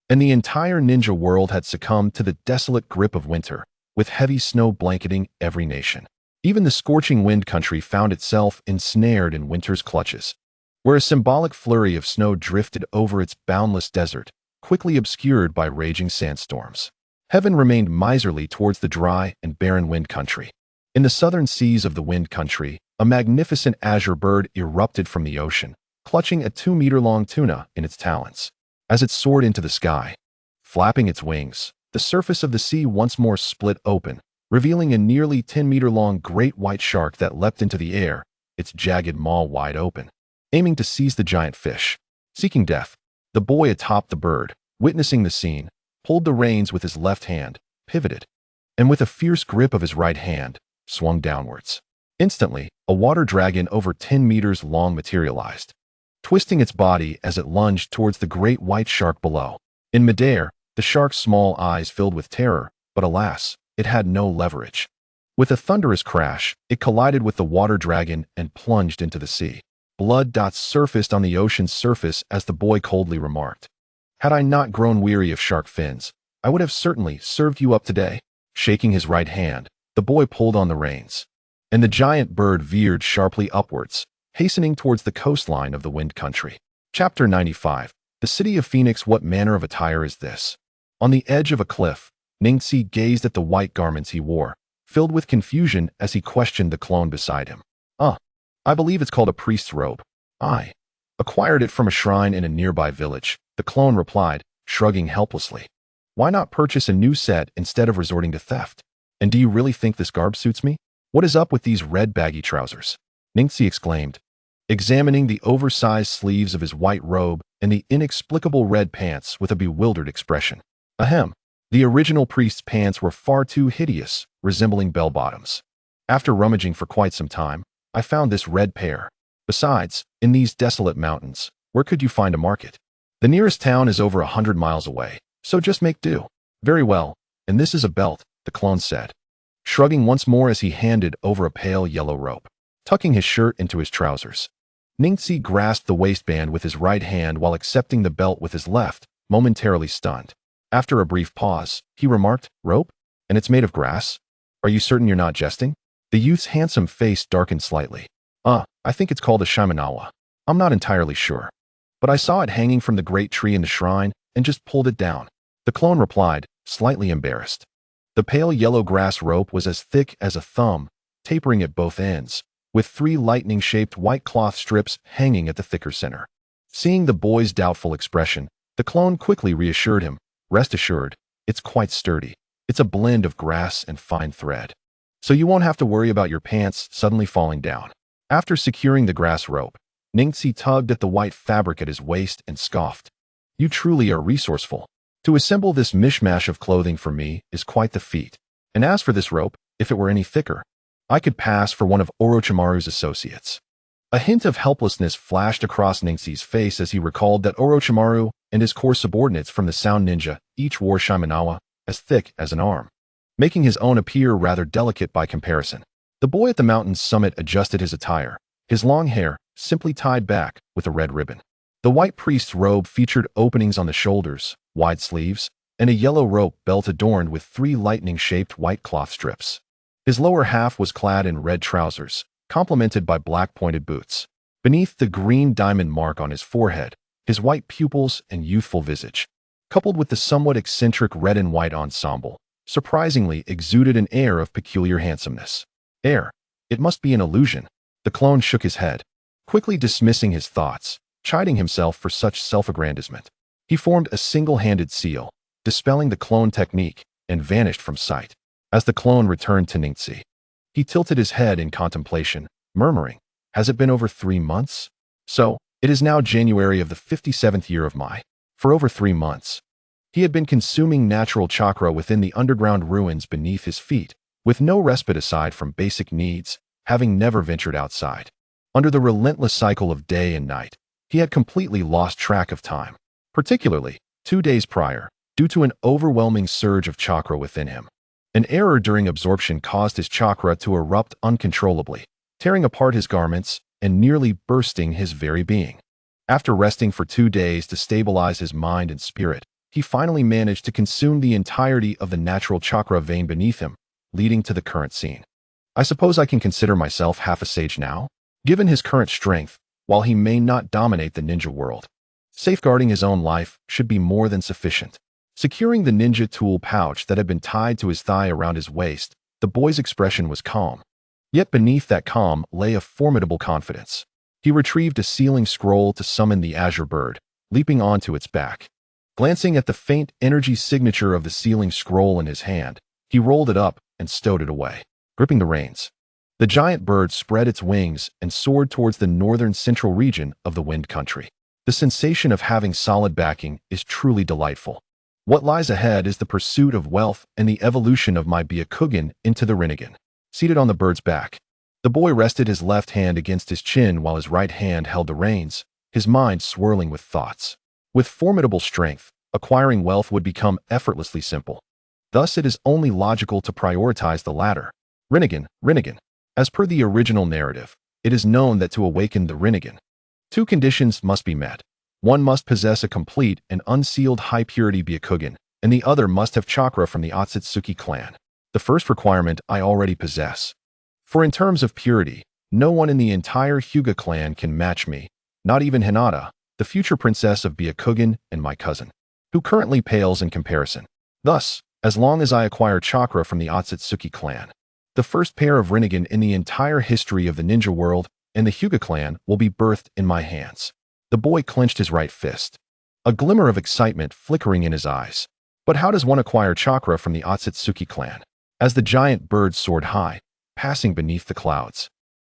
and the entire ninja world had succumbed to the desolate grip of winter, with heavy snow blanketing every nation. Even the scorching wind country found itself ensnared in winter's clutches, where a symbolic flurry of snow drifted over its boundless desert, quickly obscured by raging sandstorms. Heaven remained miserly towards the dry and barren wind country. In the southern seas of the wind country, a magnificent azure bird erupted from the ocean, clutching a 2-meter-long tuna in its talons. As it soared into the sky, flapping its wings, the surface of the sea once more split open, revealing a nearly 10-meter-long great white shark that leapt into the air, its jagged maw wide open, aiming to seize the giant fish. Seeking death, the boy atop the bird, witnessing the scene, pulled the reins with his left hand, pivoted, and with a fierce grip of his right hand, swung downwards. Instantly, a water dragon over 10 meters long materialized, twisting its body as it lunged towards the great white shark below. In midair, the shark's small eyes filled with terror, but alas, it had no leverage. With a thunderous crash, it collided with the water dragon and plunged into the sea. Blood dots surfaced on the ocean's surface as the boy coldly remarked, had I not grown weary of shark fins, I would have certainly served you up today. Shaking his right hand, the boy pulled on the reins, and the giant bird veered sharply upwards, hastening towards the coastline of the wind country. Chapter 95. The City of Phoenix. What manner of attire is this? On the edge of a cliff, Ningxi gazed at the white garments he wore, filled with confusion as he questioned the clone beside him. I believe it's called a priest's robe. I acquired it from a shrine in a nearby village, the clone replied, shrugging helplessly. Why not purchase a new set instead of resorting to theft? And do you really think this garb suits me? What is up with these red baggy trousers? Ningxi exclaimed, examining the oversized sleeves of his white robe and the inexplicable red pants with a bewildered expression. Ahem. The original priest's pants were far too hideous, resembling bell-bottoms. After rummaging for quite some time, I found this red pair. Besides, in these desolate mountains, where could you find a market? The nearest town is over 100 miles away, so just make do. Very well, and this is a belt, the clone said, shrugging once more as he handed over a pale yellow rope, tucking his shirt into his trousers. Ningxi grasped the waistband with his right hand while accepting the belt with his left, momentarily stunned. After a brief pause, he remarked, rope? And it's made of grass? Are you certain you're not jesting? The youth's handsome face darkened slightly. I think it's called a shimenawa. I'm not entirely sure. But I saw it hanging from the great tree in the shrine and just pulled it down. The clone replied, slightly embarrassed. The pale yellow grass rope was as thick as a thumb, tapering at both ends, with 3 lightning-shaped white cloth strips hanging at the thicker center. Seeing the boy's doubtful expression, the clone quickly reassured him, rest assured, it's quite sturdy. It's a blend of grass and fine thread. So you won't have to worry about your pants suddenly falling down. After securing the grass rope, Ningxi tugged at the white fabric at his waist and scoffed. You truly are resourceful. To assemble this mishmash of clothing for me is quite the feat. And as for this rope, if it were any thicker, I could pass for one of Orochimaru's associates. A hint of helplessness flashed across Ningxi's face as he recalled that Orochimaru and his core subordinates from the Sound Ninja each wore shimenawa, as thick as an arm, making his own appear rather delicate by comparison. The boy at the mountain's summit adjusted his attire, his long hair simply tied back with a red ribbon. The white priest's robe featured openings on the shoulders, wide sleeves, and a yellow rope belt adorned with 3 lightning-shaped white cloth strips. His lower half was clad in red trousers, complemented by black pointed boots. Beneath the green diamond mark on his forehead, his white pupils and youthful visage, coupled with the somewhat eccentric red and white ensemble, surprisingly exuded an air of peculiar handsomeness. Air. It must be an illusion. The clone shook his head, quickly dismissing his thoughts, chiding himself for such self-aggrandizement. He formed a single-handed seal, dispelling the clone technique, and vanished from sight. As the clone returned to Ningxi, he tilted his head in contemplation, murmuring, "Has it been over 3 months? So, it is now January of the 57th year of Mai. For over 3 months, he had been consuming natural chakra within the underground ruins beneath his feet, with no respite aside from basic needs, having never ventured outside. Under the relentless cycle of day and night, he had completely lost track of time, particularly 2 days prior, due to an overwhelming surge of chakra within him. An error during absorption caused his chakra to erupt uncontrollably, tearing apart his garments and nearly bursting his very being. After resting for 2 days to stabilize his mind and spirit, he finally managed to consume the entirety of the natural chakra vein beneath him, leading to the current scene. I suppose I can consider myself half a sage now? Given his current strength, while he may not dominate the ninja world, safeguarding his own life should be more than sufficient. Securing the ninja tool pouch that had been tied to his thigh around his waist, the boy's expression was calm. Yet beneath that calm lay a formidable confidence. He retrieved a sealing scroll to summon the azure bird, leaping onto its back. Glancing at the faint energy signature of the sealing scroll in his hand, he rolled it up and stowed it away. Gripping the reins, the giant bird spread its wings and soared towards the northern central region of the Wind Country. The sensation of having solid backing is truly delightful. What lies ahead is the pursuit of wealth and the evolution of my Byakugan into the Rinnegan. Seated on the bird's back, the boy rested his left hand against his chin while his right hand held the reins, his mind swirling with thoughts. With formidable strength, acquiring wealth would become effortlessly simple. Thus, it is only logical to prioritize the latter. Rinnegan, Rinnegan. As per the original narrative, it is known that to awaken the Rinnegan, 2 conditions must be met. One must possess a complete and unsealed high-purity Byakugan, and the other must have chakra from the Otsutsuki clan. The first requirement I already possess. For in terms of purity, no one in the entire Hyuga clan can match me, not even Hinata, the future princess of Byakugan and my cousin, who currently pales in comparison. Thus, as long as I acquire chakra from the Otsutsuki clan, the first pair of Rinnegan in the entire history of the ninja world and the Hyuga clan will be birthed in my hands. The boy clenched his right fist, a glimmer of excitement flickering in his eyes. But how does one acquire chakra from the Otsutsuki clan? As the giant bird soared high, passing beneath the clouds,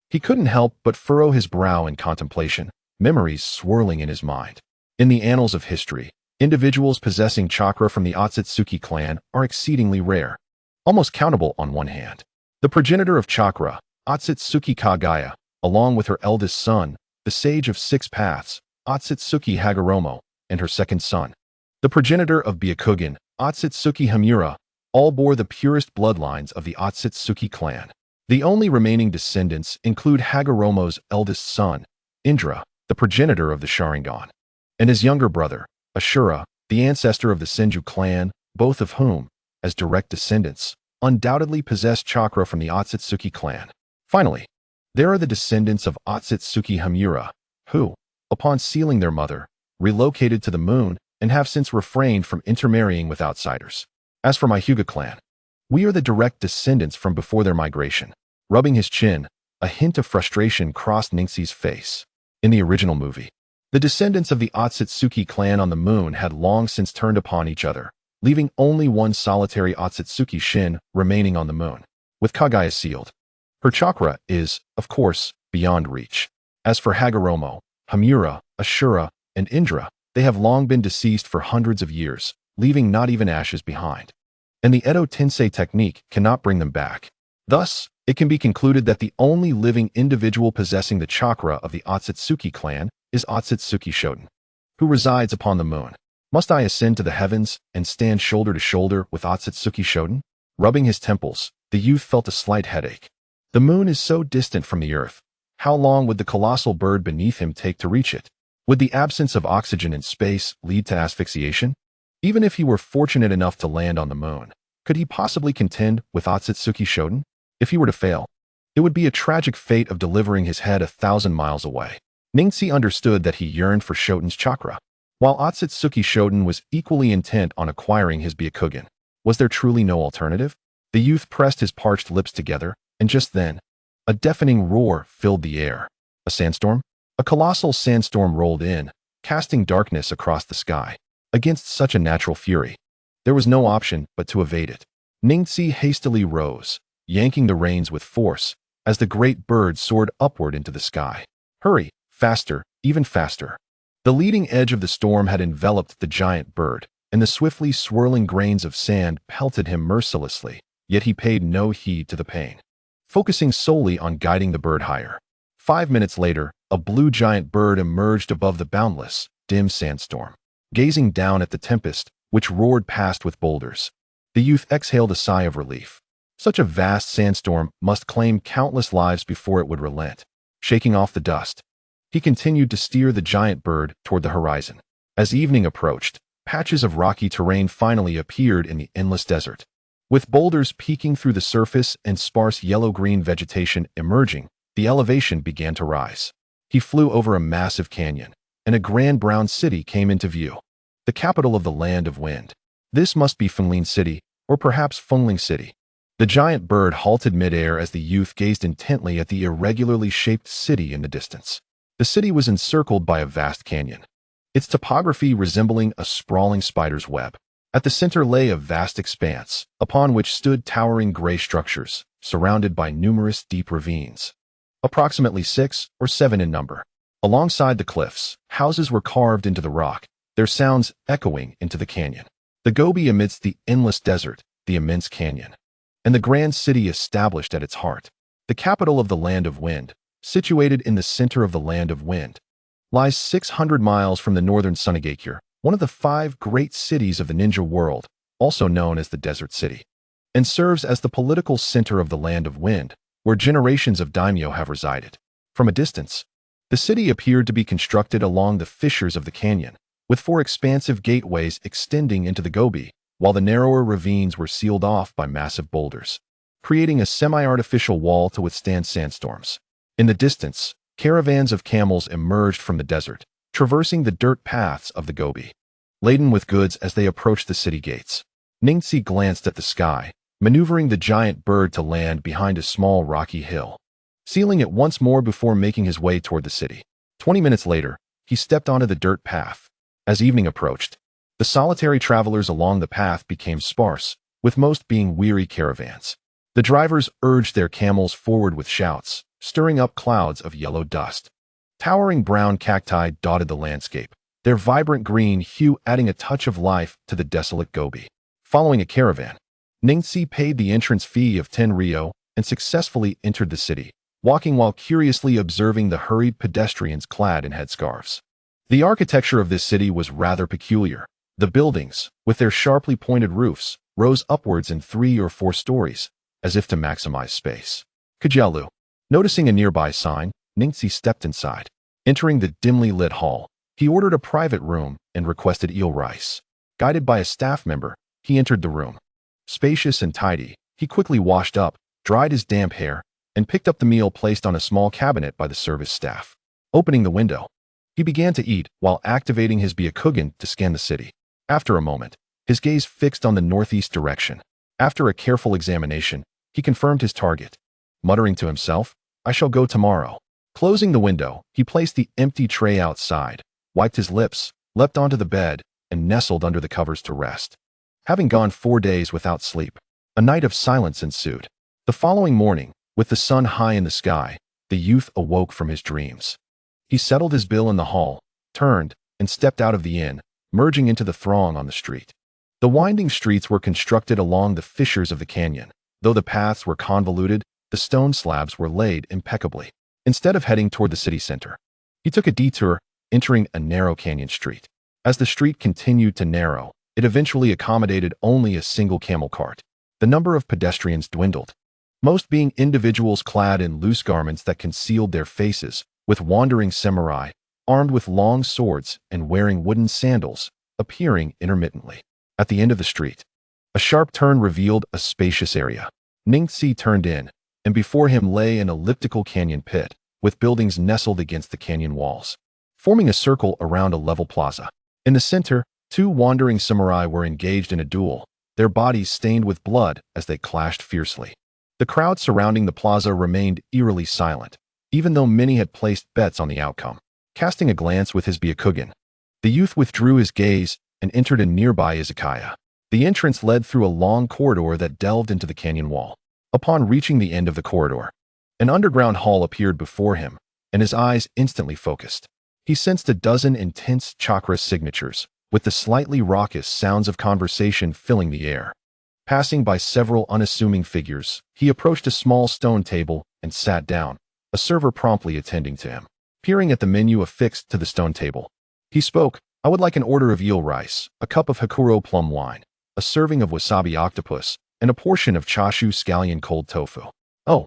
he couldn't help but furrow his brow in contemplation, memories swirling in his mind. In the annals of history, individuals possessing chakra from the Otsutsuki clan are exceedingly rare, almost countable on one hand. The progenitor of chakra, Otsutsuki Kagaya, along with her eldest son, the sage of 6 paths, Otsutsuki Hagoromo, and her second son, the progenitor of Byakugan, Otsutsuki Hamura, all bore the purest bloodlines of the Otsutsuki clan. The only remaining descendants include Hagoromo's eldest son, Indra, the progenitor of the Sharingan, and his younger brother, Ashura, the ancestor of the Senju clan, both of whom, as direct descendants, undoubtedly possess chakra from the Otsutsuki clan. Finally, there are the descendants of Otsutsuki Hamura, who, upon sealing their mother, relocated to the moon and have since refrained from intermarrying with outsiders. As for my Hyuga clan, we are the direct descendants from before their migration. Rubbing his chin, a hint of frustration crossed Ningxi's face. In the original movie, the descendants of the Otsutsuki clan on the moon had long since turned upon each other, leaving only one solitary Otsutsuki Shin remaining on the moon. With Kagaya sealed, her chakra is, of course, beyond reach. As for Hagoromo, Hamura, Ashura, and Indra, they have long been deceased for hundreds of years, leaving not even ashes behind. And the Edo Tensei technique cannot bring them back. Thus, it can be concluded that the only living individual possessing the chakra of the Otsutsuki clan is Otsutsuki Shoten, who resides upon the moon. Must I ascend to the heavens and stand shoulder to shoulder with Otsutsuki Shoten? Rubbing his temples, the youth felt a slight headache. The moon is so distant from the earth. How long would the colossal bird beneath him take to reach it? Would the absence of oxygen in space lead to asphyxiation? Even if he were fortunate enough to land on the moon, could he possibly contend with Otsutsuki Shoten? If he were to fail, it would be a tragic fate of delivering his head 1,000 miles away. Ningxi understood that he yearned for Shoten's chakra, while Otsutsuki Shoten was equally intent on acquiring his Byakugan. Was there truly no alternative? The youth pressed his parched lips together, and just then, a deafening roar filled the air. A sandstorm? A colossal sandstorm rolled in, casting darkness across the sky. Against such a natural fury, there was no option but to evade it. Ningxi hastily rose, yanking the reins with force, as the great bird soared upward into the sky. Hurry, faster, even faster. The leading edge of the storm had enveloped the giant bird, and the swiftly swirling grains of sand pelted him mercilessly, yet he paid no heed to the pain, focusing solely on guiding the bird higher. 5 minutes later, a blue giant bird emerged above the boundless, dim sandstorm. Gazing down at the tempest, which roared past with boulders, the youth exhaled a sigh of relief. Such a vast sandstorm must claim countless lives before it would relent. Shaking off the dust, he continued to steer the giant bird toward the horizon. As evening approached, patches of rocky terrain finally appeared in the endless desert. With boulders peeking through the surface and sparse yellow-green vegetation emerging, the elevation began to rise. He flew over a massive canyon, and a grand brown city came into view. The capital of the Land of Wind. This must be Fenglin City, or perhaps Fengling City. The giant bird halted midair as the youth gazed intently at the irregularly shaped city in the distance. The city was encircled by a vast canyon, its topography resembling a sprawling spider's web. At the center lay a vast expanse, upon which stood towering gray structures, surrounded by numerous deep ravines, approximately 6 or 7 in number. Alongside the cliffs, houses were carved into the rock, their sounds echoing into the canyon. The Gobi amidst the endless desert, the immense canyon, and the grand city established at its heart. The capital of the Land of Wind, situated in the center of the Land of Wind, lies 600 miles from the northern Sunigakure, one of the 5 great cities of the ninja world, also known as the Desert City, and serves as the political center of the Land of Wind, where generations of daimyo have resided. From a distance, the city appeared to be constructed along the fissures of the canyon, with 4 expansive gateways extending into the Gobi, while the narrower ravines were sealed off by massive boulders, creating a semi-artificial wall to withstand sandstorms. In the distance, caravans of camels emerged from the desert, traversing the dirt paths of the Gobi, laden with goods as they approached the city gates. Ningxi glanced at the sky, maneuvering the giant bird to land behind a small rocky hill, sealing it once more before making his way toward the city. 20 minutes later, he stepped onto the dirt path. As evening approached, the solitary travelers along the path became sparse, with most being weary caravans. The drivers urged their camels forward with shouts, stirring up clouds of yellow dust. Towering brown cacti dotted the landscape, their vibrant green hue adding a touch of life to the desolate Gobi. Following a caravan, Ningxi paid the entrance fee of 10 ryo and successfully entered the city, walking while curiously observing the hurried pedestrians clad in headscarves. The architecture of this city was rather peculiar. The buildings, with their sharply pointed roofs, rose upwards in 3 or 4 stories, as if to maximize space. Kajialu. Noticing a nearby sign, Ningxi stepped inside. Entering the dimly lit hall, he ordered a private room and requested eel rice. Guided by a staff member, he entered the room. Spacious and tidy, he quickly washed up, dried his damp hair, and picked up the meal placed on a small cabinet by the service staff. Opening the window, he began to eat while activating his Byakugan to scan the city. After a moment, his gaze fixed on the northeast direction. After a careful examination, he confirmed his target. Muttering to himself, "I shall go tomorrow." Closing the window, he placed the empty tray outside, wiped his lips, leapt onto the bed, and nestled under the covers to rest. Having gone 4 days without sleep, a night of silence ensued. The following morning, with the sun high in the sky, the youth awoke from his dreams. He settled his bill in the hall, turned, and stepped out of the inn, merging into the throng on the street. The winding streets were constructed along the fissures of the canyon. Though the paths were convoluted, the stone slabs were laid impeccably. Instead of heading toward the city center, he took a detour, entering a narrow canyon street. As the street continued to narrow, it eventually accommodated only a single camel cart. The number of pedestrians dwindled, most being individuals clad in loose garments that concealed their faces, with wandering samurai, armed with long swords and wearing wooden sandals, appearing intermittently. At the end of the street, a sharp turn revealed a spacious area. Ningxi turned in, and before him lay an elliptical canyon pit, with buildings nestled against the canyon walls, forming a circle around a level plaza. In the center, 2 wandering samurai were engaged in a duel, their bodies stained with blood as they clashed fiercely. The crowd surrounding the plaza remained eerily silent, even though many had placed bets on the outcome. Casting a glance with his Byakugan, the youth withdrew his gaze and entered a nearby izakaya. The entrance led through a long corridor that delved into the canyon wall. Upon reaching the end of the corridor, an underground hall appeared before him, and his eyes instantly focused. He sensed a dozen intense chakra signatures, with the slightly raucous sounds of conversation filling the air. Passing by several unassuming figures, he approached a small stone table and sat down, a server promptly attending to him. Peering at the menu affixed to the stone table, he spoke, "I would like an order of eel rice, a cup of Hikuro plum wine, a serving of wasabi octopus, and a portion of chashu scallion cold tofu. Oh,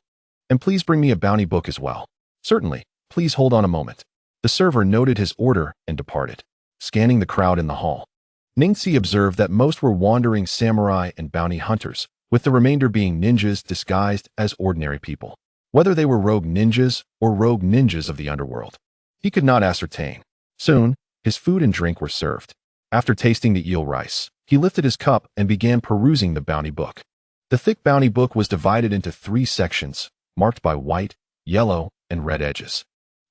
and please bring me a bounty book as well." "Certainly, please hold on a moment." The server noted his order and departed. Scanning the crowd in the hall, Ningxi observed that most were wandering samurai and bounty hunters, with the remainder being ninjas disguised as ordinary people. Whether they were rogue ninjas or rogue ninjas of the underworld, he could not ascertain. Soon, his food and drink were served. After tasting the eel rice, he lifted his cup and began perusing the bounty book. The thick bounty book was divided into 3 sections, marked by white, yellow, and red edges.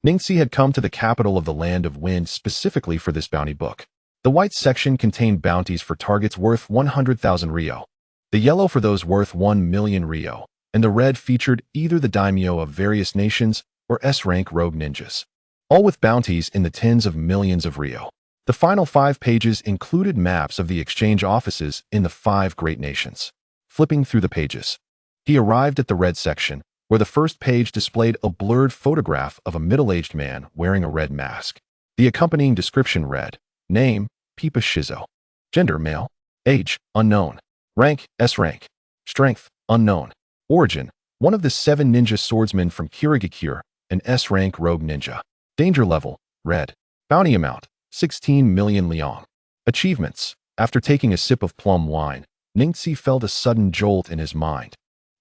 Ningxi had come to the capital of the Land of Wind specifically for this bounty book. The white section contained bounties for targets worth 100,000 ryo, the yellow for those worth 1 million ryo, and the red featured either the daimyo of various nations or S-rank rogue ninjas, all with bounties in the tens of millions of ryo. The final 5 pages included maps of the exchange offices in the 5 great nations. Flipping through the pages, he arrived at the red section, where the first page displayed a blurred photograph of a middle-aged man wearing a red mask. The accompanying description read, "Name, Pipa Shizo. Gender, male. Age, unknown. Rank, S-rank. Strength, unknown. Origin, one of the 7 ninja swordsmen from Kirigakure, an S-rank rogue ninja. Danger level, red. Bounty amount, 16 million liang. Achievements." After taking a sip of plum wine, Ningxi felt a sudden jolt in his mind,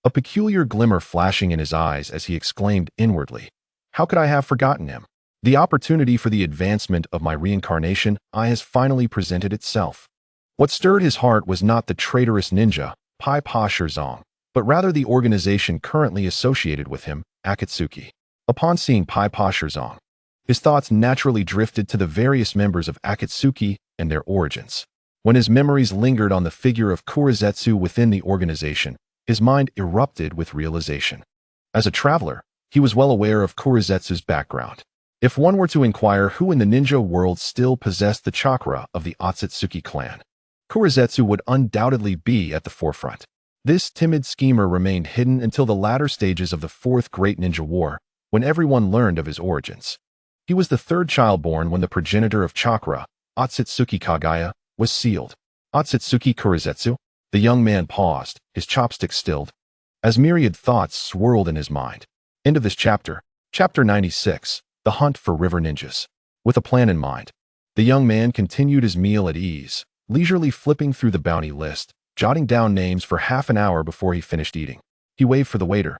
a peculiar glimmer flashing in his eyes as he exclaimed inwardly, "How could I have forgotten him? The opportunity for the advancement of my reincarnation has finally presented itself." What stirred his heart was not the traitorous ninja, Pai Pa Shirzong, but rather the organization currently associated with him, Akatsuki. Upon seeing Pai Pa Shirzong, his thoughts naturally drifted to the various members of Akatsuki and their origins. When his memories lingered on the figure of Kurizetsu within the organization, his mind erupted with realization. As a traveler, he was well aware of Kurizetsu's background. If one were to inquire who in the ninja world still possessed the chakra of the Otsutsuki clan, Kurizetsu would undoubtedly be at the forefront. This timid schemer remained hidden until the latter stages of the 4th Great Ninja War, when everyone learned of his origins. He was the 3rd child born when the progenitor of chakra, Otsutsuki Kagaya, was sealed. Otsutsuki Kurizetsu? The young man paused, his chopsticks stilled, as myriad thoughts swirled in his mind. End of this chapter. Chapter 96, The Hunt for River Ninjas. With a plan in mind, the young man continued his meal at ease, leisurely flipping through the bounty list, jotting down names for half an hour before he finished eating. He waved for the waiter,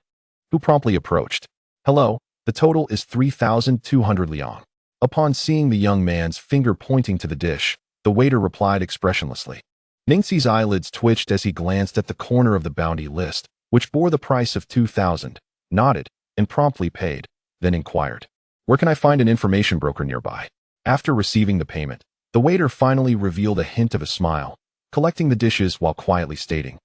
who promptly approached. "Hello, the total is 3,200 liang." Upon seeing the young man's finger pointing to the dish, the waiter replied expressionlessly. Ningxi's eyelids twitched as he glanced at the corner of the bounty list, which bore the price of 2,000, nodded, and promptly paid, then inquired, "Where can I find an information broker nearby?" After receiving the payment, the waiter finally revealed a hint of a smile, collecting the dishes while quietly stating,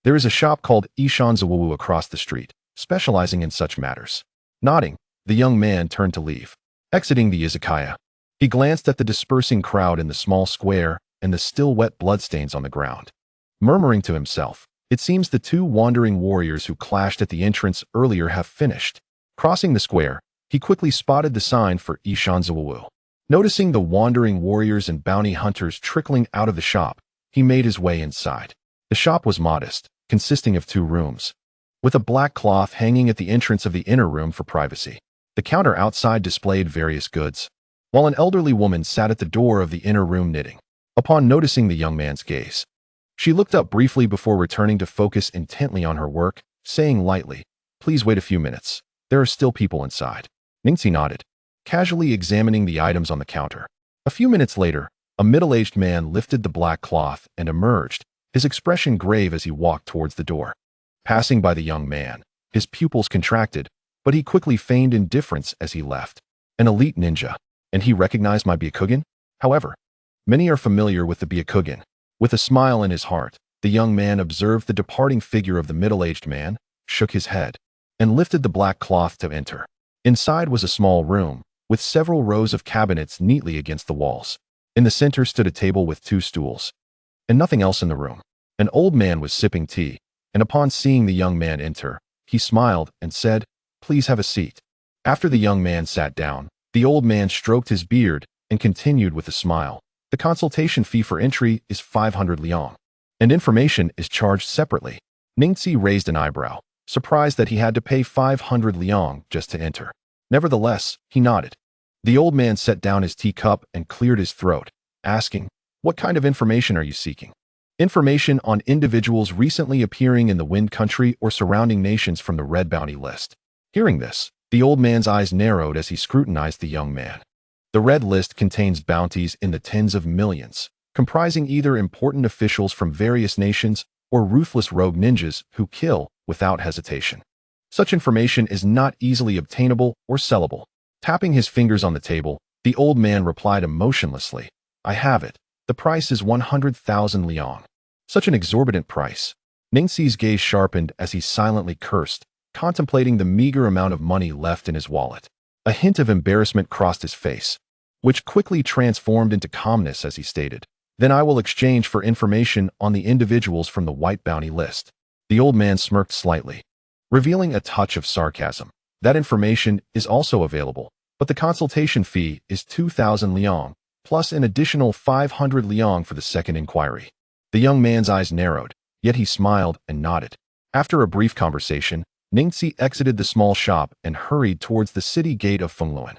"There is a shop called Ishanzawu across the street, specializing in such matters." Nodding, the young man turned to leave. Exiting the izakaya, he glanced at the dispersing crowd in the small square and the still wet bloodstains on the ground. Murmuring to himself, "It seems the 2 wandering warriors who clashed at the entrance earlier have finished." Crossing the square, he quickly spotted the sign for Ishanzawu. Noticing the wandering warriors and bounty hunters trickling out of the shop, he made his way inside. The shop was modest, consisting of 2 rooms, with a black cloth hanging at the entrance of the inner room for privacy. The counter outside displayed various goods, while an elderly woman sat at the door of the inner room knitting. Upon noticing the young man's gaze, she looked up briefly before returning to focus intently on her work, saying lightly, "Please wait a few minutes. There are still people inside." Ningxi nodded, casually examining the items on the counter. A few minutes later, a middle-aged man lifted the black cloth and emerged, his expression grave as he walked towards the door. Passing by the young man, his pupils contracted, but he quickly feigned indifference as he left. An elite ninja, and he recognized my Byakugan? However, many are familiar with the Byakugan. With a smile in his heart, the young man observed the departing figure of the middle-aged man, shook his head, and lifted the black cloth to enter. Inside was a small room, with several rows of cabinets neatly against the walls. In the center stood a table with 2 stools, and nothing else in the room. An old man was sipping tea, and upon seeing the young man enter, he smiled and said, "Please have a seat." After the young man sat down, the old man stroked his beard and continued with a smile. The consultation fee for entry is 500 liang, and information is charged separately. Ningxi raised an eyebrow, surprised that he had to pay 500 liang just to enter. Nevertheless, he nodded. The old man set down his teacup and cleared his throat, asking, "What kind of information are you seeking?" "Information on individuals recently appearing in the Wind Country or surrounding nations from the Red Bounty list." Hearing this, the old man's eyes narrowed as he scrutinized the young man. The Red List contains bounties in the tens of millions, comprising either important officials from various nations or ruthless rogue ninjas who kill without hesitation. Such information is not easily obtainable or sellable. Tapping his fingers on the table, the old man replied emotionlessly, "I have it. The price is 100,000 liang." Such an exorbitant price. Ningxi's gaze sharpened as he silently cursed, contemplating the meager amount of money left in his wallet. A hint of embarrassment crossed his face, which quickly transformed into calmness as he stated, "Then I will exchange for information on the individuals from the White Bounty list." The old man smirked slightly, revealing a touch of sarcasm. "That information is also available, but the consultation fee is 2,000 liang, plus an additional 500 liang for the second inquiry." The young man's eyes narrowed, yet he smiled and nodded. After a brief conversation, Ningxi exited the small shop and hurried towards the city gate of Fengluan.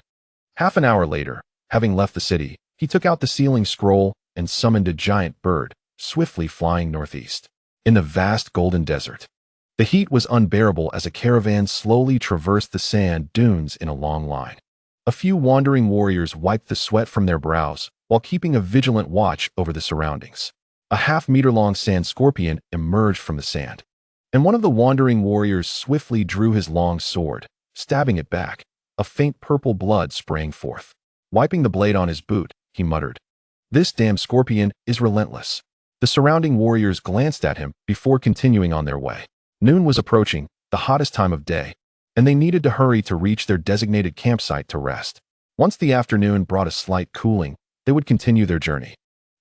Half an hour later, having left the city, he took out the sealing scroll and summoned a giant bird, swiftly flying northeast. In the vast golden desert, the heat was unbearable as a caravan slowly traversed the sand dunes in a long line. A few wandering warriors wiped the sweat from their brows while keeping a vigilant watch over the surroundings. A half-meter-long sand scorpion emerged from the sand, and one of the wandering warriors swiftly drew his long sword, stabbing it back, a faint purple blood spraying forth. Wiping the blade on his boot, he muttered, "This damned scorpion is relentless." The surrounding warriors glanced at him before continuing on their way. Noon was approaching, the hottest time of day, and they needed to hurry to reach their designated campsite to rest. Once the afternoon brought a slight cooling, they would continue their journey.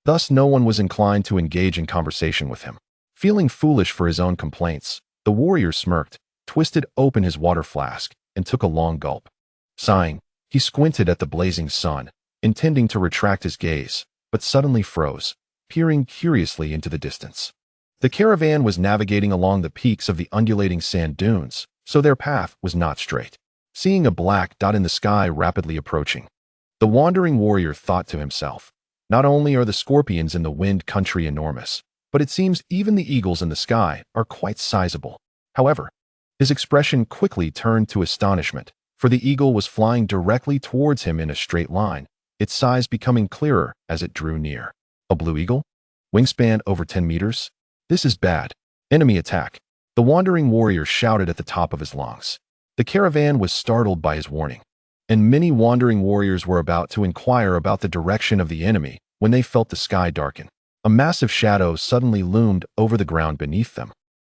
Thus, no one was inclined to engage in conversation with him. Feeling foolish for his own complaints, the warrior smirked, twisted open his water flask, and took a long gulp. Sighing, he squinted at the blazing sun, intending to retract his gaze, but suddenly froze, peering curiously into the distance. The caravan was navigating along the peaks of the undulating sand dunes, so their path was not straight. Seeing a black dot in the sky rapidly approaching, the wandering warrior thought to himself, "Not only are the scorpions in the Wind Country enormous, but it seems even the eagles in the sky are quite sizable." However, his expression quickly turned to astonishment, for the eagle was flying directly towards him in a straight line, its size becoming clearer as it drew near. A blue eagle? Wingspan over 10 meters? This is bad. Enemy attack. The wandering warrior shouted at the top of his lungs. The caravan was startled by his warning, and many wandering warriors were about to inquire about the direction of the enemy when they felt the sky darken. A massive shadow suddenly loomed over the ground beneath them.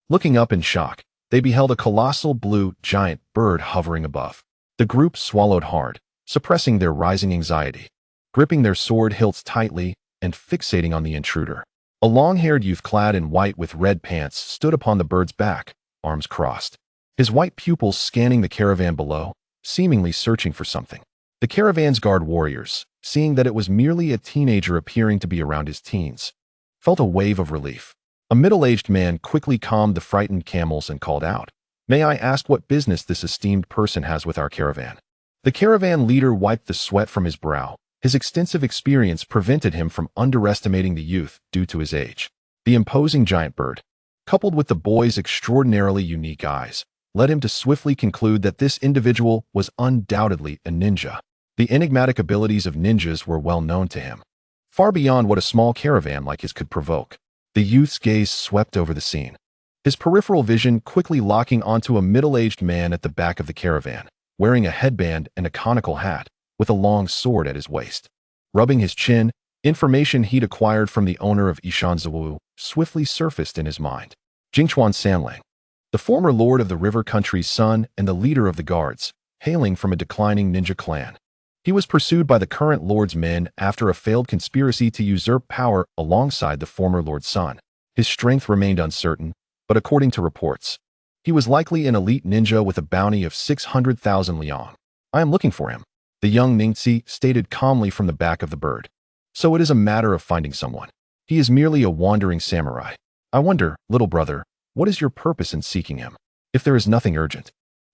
Looking up in shock, they beheld a colossal blue giant bird hovering above. The group swallowed hard, suppressing their rising anxiety, gripping their sword hilts tightly and fixating on the intruder. A long-haired youth clad in white with red pants stood upon the bird's back, arms crossed, his white pupils scanning the caravan below, seemingly searching for something. The caravan's guard warriors, seeing that it was merely a teenager appearing to be around his teens, felt a wave of relief. A middle-aged man quickly calmed the frightened camels and called out, "May I ask what business this esteemed person has with our caravan?" The caravan leader wiped the sweat from his brow. His extensive experience prevented him from underestimating the youth due to his age. The imposing giant bird, coupled with the boy's extraordinarily unique eyes, led him to swiftly conclude that this individual was undoubtedly a ninja. The enigmatic abilities of ninjas were well known to him, far beyond what a small caravan like his could provoke. The youth's gaze swept over the scene, his peripheral vision quickly locking onto a middle-aged man at the back of the caravan, wearing a headband and a conical hat, with a long sword at his waist. Rubbing his chin, information he'd acquired from the owner of Ishanzawu swiftly surfaced in his mind. Jingchuan Sanlang, the former lord of the river country's son and the leader of the guards, hailing from a declining ninja clan. He was pursued by the current lord's men after a failed conspiracy to usurp power alongside the former lord's son. His strength remained uncertain, but according to reports, he was likely an elite ninja with a bounty of 600,000 liang. I am looking for him, the young Ningxi stated calmly from the back of the bird. So it is a matter of finding someone. He is merely a wandering samurai. I wonder, little brother, what is your purpose in seeking him? If there is nothing urgent,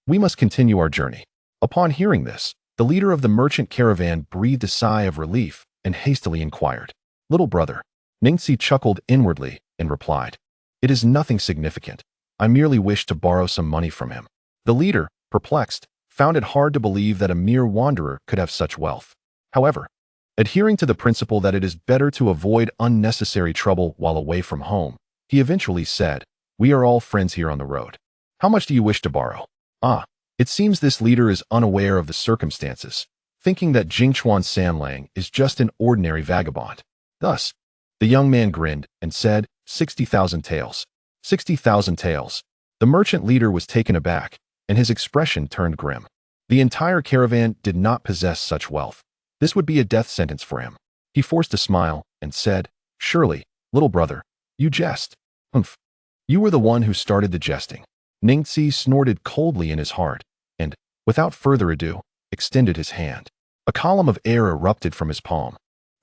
we must continue our journey. Upon hearing this, the leader of the merchant caravan breathed a sigh of relief and hastily inquired. Little brother. Ningxi chuckled inwardly and replied, it is nothing significant. I merely wish to borrow some money from him. The leader, perplexed, found it hard to believe that a mere wanderer could have such wealth. However, adhering to the principle that it is better to avoid unnecessary trouble while away from home, he eventually said, we are all friends here on the road. How much do you wish to borrow? It seems this leader is unaware of the circumstances, thinking that Jingchuan Sanlang is just an ordinary vagabond. Thus, the young man grinned and said, 60,000 taels. 60,000 taels. The merchant leader was taken aback, and his expression turned grim. The entire caravan did not possess such wealth. This would be a death sentence for him. He forced a smile and said, surely, little brother, you jest. Humph. You were the one who started the jesting. Ningxi snorted coldly in his heart and, without further ado, extended his hand. A column of air erupted from his palm,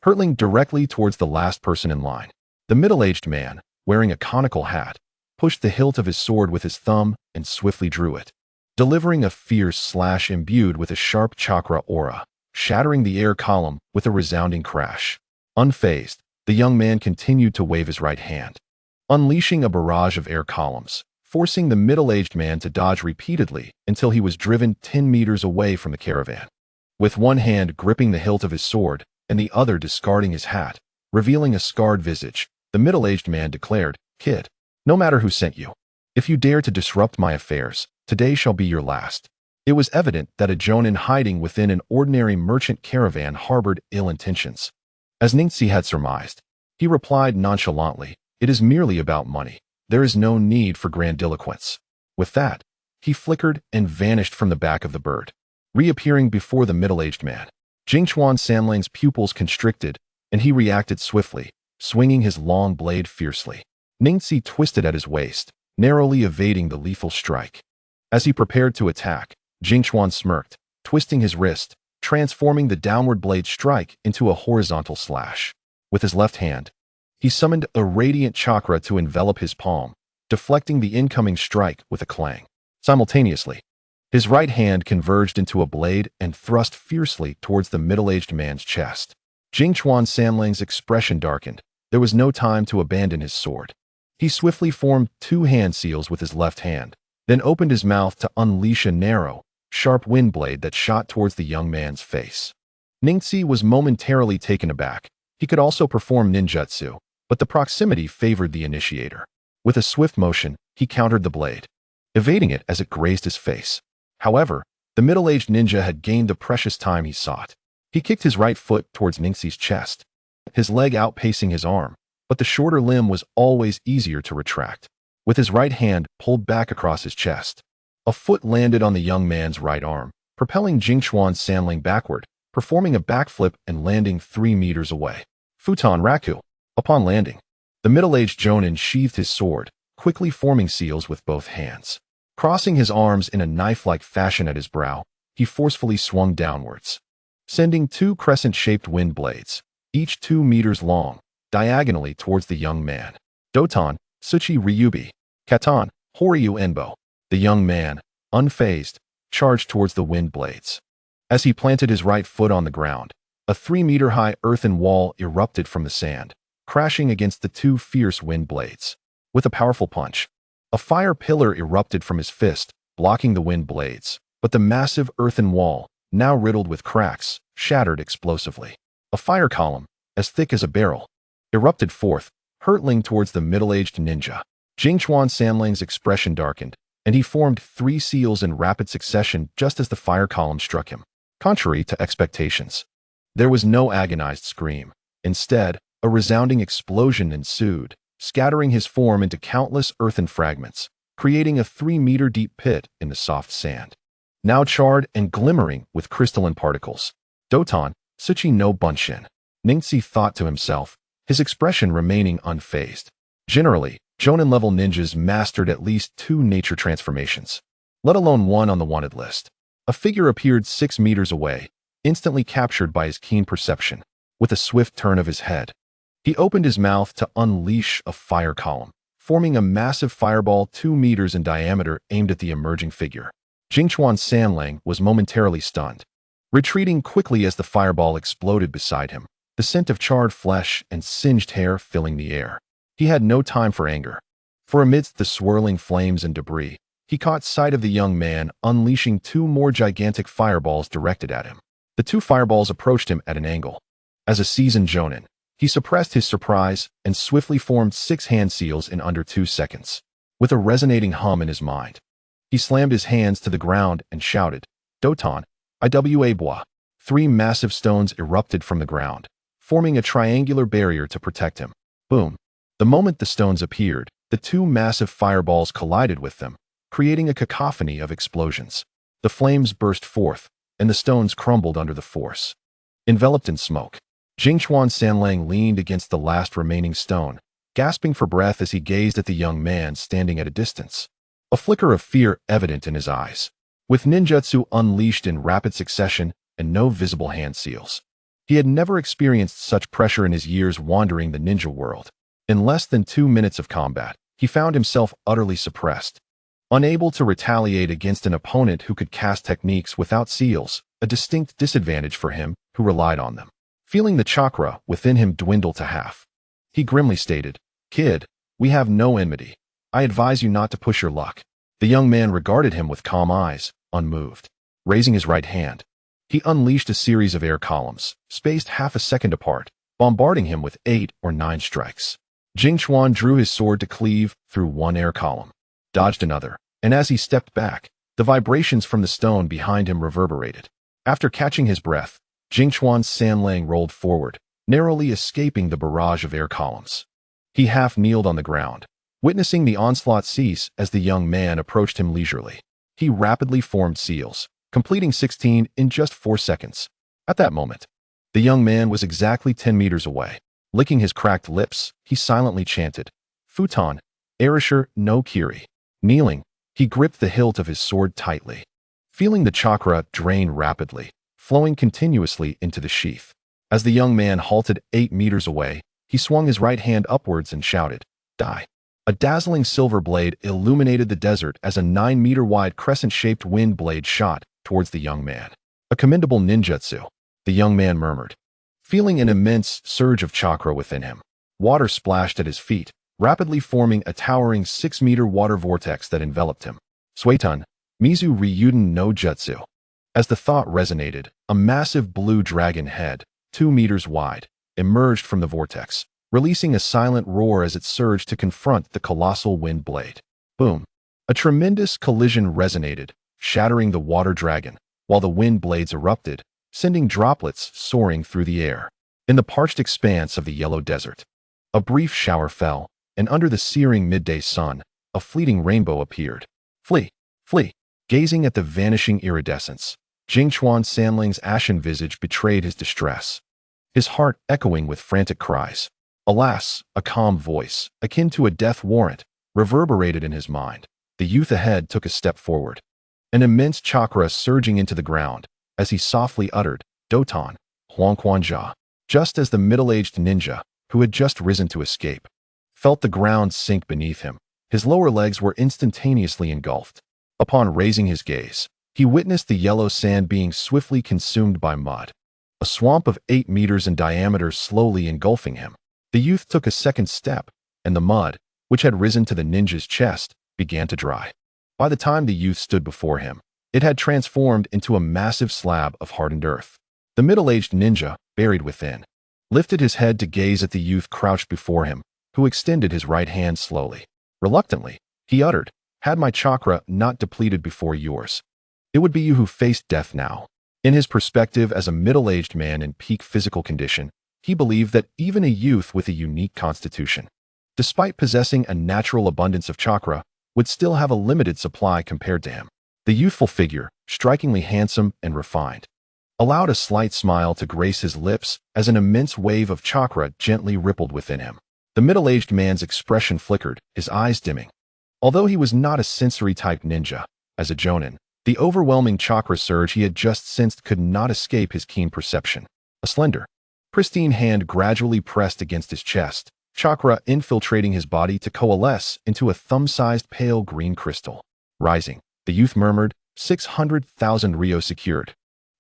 hurtling directly towards the last person in line. The middle-aged man, wearing a conical hat, pushed the hilt of his sword with his thumb and swiftly drew it, delivering a fierce slash imbued with a sharp chakra aura, shattering the air column with a resounding crash. Unfazed, the young man continued to wave his right hand, unleashing a barrage of air columns, forcing the middle-aged man to dodge repeatedly until he was driven 10 meters away from the caravan. With one hand gripping the hilt of his sword and the other discarding his hat, revealing a scarred visage, the middle-aged man declared, Kid, no matter who sent you, if you dare to disrupt my affairs, today shall be your last. It was evident that a jonin hiding within an ordinary merchant caravan harbored ill intentions. As Ningxi had surmised, he replied nonchalantly, it is merely about money. There is no need for grandiloquence. With that, he flickered and vanished from the back of the bird, reappearing before the middle-aged man. Jingchuan Sanlang's pupils constricted, and he reacted swiftly, swinging his long blade fiercely. Ningxi twisted at his waist, narrowly evading the lethal strike. As he prepared to attack, Jingchuan smirked, twisting his wrist, transforming the downward blade strike into a horizontal slash. With his left hand, he summoned a radiant chakra to envelop his palm, deflecting the incoming strike with a clang. Simultaneously, his right hand converged into a blade and thrust fiercely towards the middle-aged man's chest. Jingchuan Sanlang's expression darkened. There was no time to abandon his sword. He swiftly formed 2 hand seals with his left hand, then opened his mouth to unleash a narrow, sharp wind blade that shot towards the young man's face. Ningxi was momentarily taken aback. He could also perform ninjutsu, but the proximity favored the initiator. With a swift motion, he countered the blade, evading it as it grazed his face. However, the middle-aged ninja had gained the precious time he sought. He kicked his right foot towards Ningxi's chest, his leg outpacing his arm, but the shorter limb was always easier to retract. With his right hand pulled back across his chest, a foot landed on the young man's right arm, propelling Jingchuan Sanlang backward, performing a backflip and landing 3 meters away. Futon Raku. Upon landing, the middle-aged jonin sheathed his sword, quickly forming seals with both hands. Crossing his arms in a knife-like fashion at his brow, he forcefully swung downwards, sending 2 crescent-shaped wind blades, each 2 meters long, diagonally towards the young man. Doton, Suchi Ryubi, Katan, Horyu Enbo. The young man, unfazed, charged towards the wind blades. As he planted his right foot on the ground, a 3-meter-high earthen wall erupted from the sand, crashing against the 2 fierce wind blades. With a powerful punch, a fire pillar erupted from his fist, blocking the wind blades, but the massive earthen wall, now riddled with cracks, shattered explosively. A fire column, as thick as a barrel, erupted forth, hurtling towards the middle-aged ninja. Jingchuan Sanlang's expression darkened, and he formed 3 seals in rapid succession just as the fire column struck him. Contrary to expectations, there was no agonized scream. Instead, a resounding explosion ensued, scattering his form into countless earthen fragments, creating a 3-meter-deep pit in the soft sand, now charred and glimmering with crystalline particles. Doton, Tsuchi no Bunshin, Ningxi thought to himself, his expression remaining unfazed. Generally, Jonin-level ninjas mastered at least 2 nature transformations, let alone one on the wanted list. A figure appeared 6 meters away, instantly captured by his keen perception. With a swift turn of his head, he opened his mouth to unleash a fire column, forming a massive fireball 2 meters in diameter aimed at the emerging figure. Jingchuan Sanlang was momentarily stunned, retreating quickly as the fireball exploded beside him, the scent of charred flesh and singed hair filling the air. He had no time for anger, for amidst the swirling flames and debris, he caught sight of the young man unleashing 2 more gigantic fireballs directed at him. The 2 fireballs approached him at an angle. As a seasoned Jonin, he suppressed his surprise and swiftly formed 6 hand seals in under 2 seconds. With a resonating hum in his mind, he slammed his hands to the ground and shouted, "Doton, Iwa Bois." 3 massive stones erupted from the ground, forming a triangular barrier to protect him. Boom. The moment the stones appeared, the 2 massive fireballs collided with them, creating a cacophony of explosions. The flames burst forth, and the stones crumbled under the force. Enveloped in smoke, Jingchuan Sanlang leaned against the last remaining stone, gasping for breath as he gazed at the young man standing at a distance. A flicker of fear evident in his eyes. With ninjutsu unleashed in rapid succession and no visible hand seals, he had never experienced such pressure in his years wandering the ninja world. In less than 2 minutes of combat, he found himself utterly suppressed, unable to retaliate against an opponent who could cast techniques without seals, a distinct disadvantage for him who relied on them. Feeling the chakra within him dwindle to half, he grimly stated, "Kid, we have no enmity. I advise you not to push your luck." The young man regarded him with calm eyes, unmoved. Raising his right hand, he unleashed a series of air columns, spaced half a second apart, bombarding him with 8 or 9 strikes. Jingchuan drew his sword to cleave through one air column, dodged another, and as he stepped back, the vibrations from the stone behind him reverberated. After catching his breath, Jingchuan Sanlang rolled forward, narrowly escaping the barrage of air columns. He half-kneeled on the ground, witnessing the onslaught cease as the young man approached him leisurely. He rapidly formed seals, completing 16 in just 4 seconds. At that moment, the young man was exactly 10 meters away. Licking his cracked lips, he silently chanted, "Futon, Arisher no Kiri." Kneeling, he gripped the hilt of his sword tightly, feeling the chakra drain rapidly, flowing continuously into the sheath. As the young man halted 8 meters away, he swung his right hand upwards and shouted, "Die." A dazzling silver blade illuminated the desert as a 9-meter-wide crescent-shaped wind blade shot towards the young man. "A commendable ninjutsu," the young man murmured, feeling an immense surge of chakra within him. Water splashed at his feet, rapidly forming a towering 6-meter water vortex that enveloped him. "Suetun, Mizu Ryuden no Jutsu." As the thought resonated, a massive blue dragon head, 2 meters wide, emerged from the vortex, releasing a silent roar as it surged to confront the colossal wind blade. Boom! A tremendous collision resonated, shattering the water dragon, while the wind blades erupted, sending droplets soaring through the air. In the parched expanse of the yellow desert, a brief shower fell, and under the searing midday sun, a fleeting rainbow appeared. "Flee! Flee!" Gazing at the vanishing iridescence, Jingchuan Sanlang's ashen visage betrayed his distress, his heart echoing with frantic cries. Alas, a calm voice, akin to a death warrant, reverberated in his mind. The youth ahead took a step forward, an immense chakra surging into the ground, as he softly uttered, "Doton, Huangquanjia," just as the middle-aged ninja, who had just risen to escape, felt the ground sink beneath him. His lower legs were instantaneously engulfed. Upon raising his gaze, he witnessed the yellow sand being swiftly consumed by mud, a swamp of 8 meters in diameter slowly engulfing him. The youth took a second step, and the mud, which had risen to the ninja's chest, began to dry. By the time the youth stood before him, it had transformed into a massive slab of hardened earth. The middle-aged ninja, buried within, lifted his head to gaze at the youth crouched before him, who extended his right hand slowly. Reluctantly, he uttered, "Had my chakra not depleted before yours, it would be you who faced death now." In his perspective as a middle-aged man in peak physical condition, he believed that even a youth with a unique constitution, despite possessing a natural abundance of chakra, would still have a limited supply compared to him. The youthful figure, strikingly handsome and refined, allowed a slight smile to grace his lips as an immense wave of chakra gently rippled within him. The middle-aged man's expression flickered, his eyes dimming. Although he was not a sensory-type ninja, as a jonin, the overwhelming chakra surge he had just sensed could not escape his keen perception. A slender, pristine hand gradually pressed against his chest, chakra infiltrating his body to coalesce into a thumb-sized pale green crystal. Rising, the youth murmured, 600,000 Ryo secured.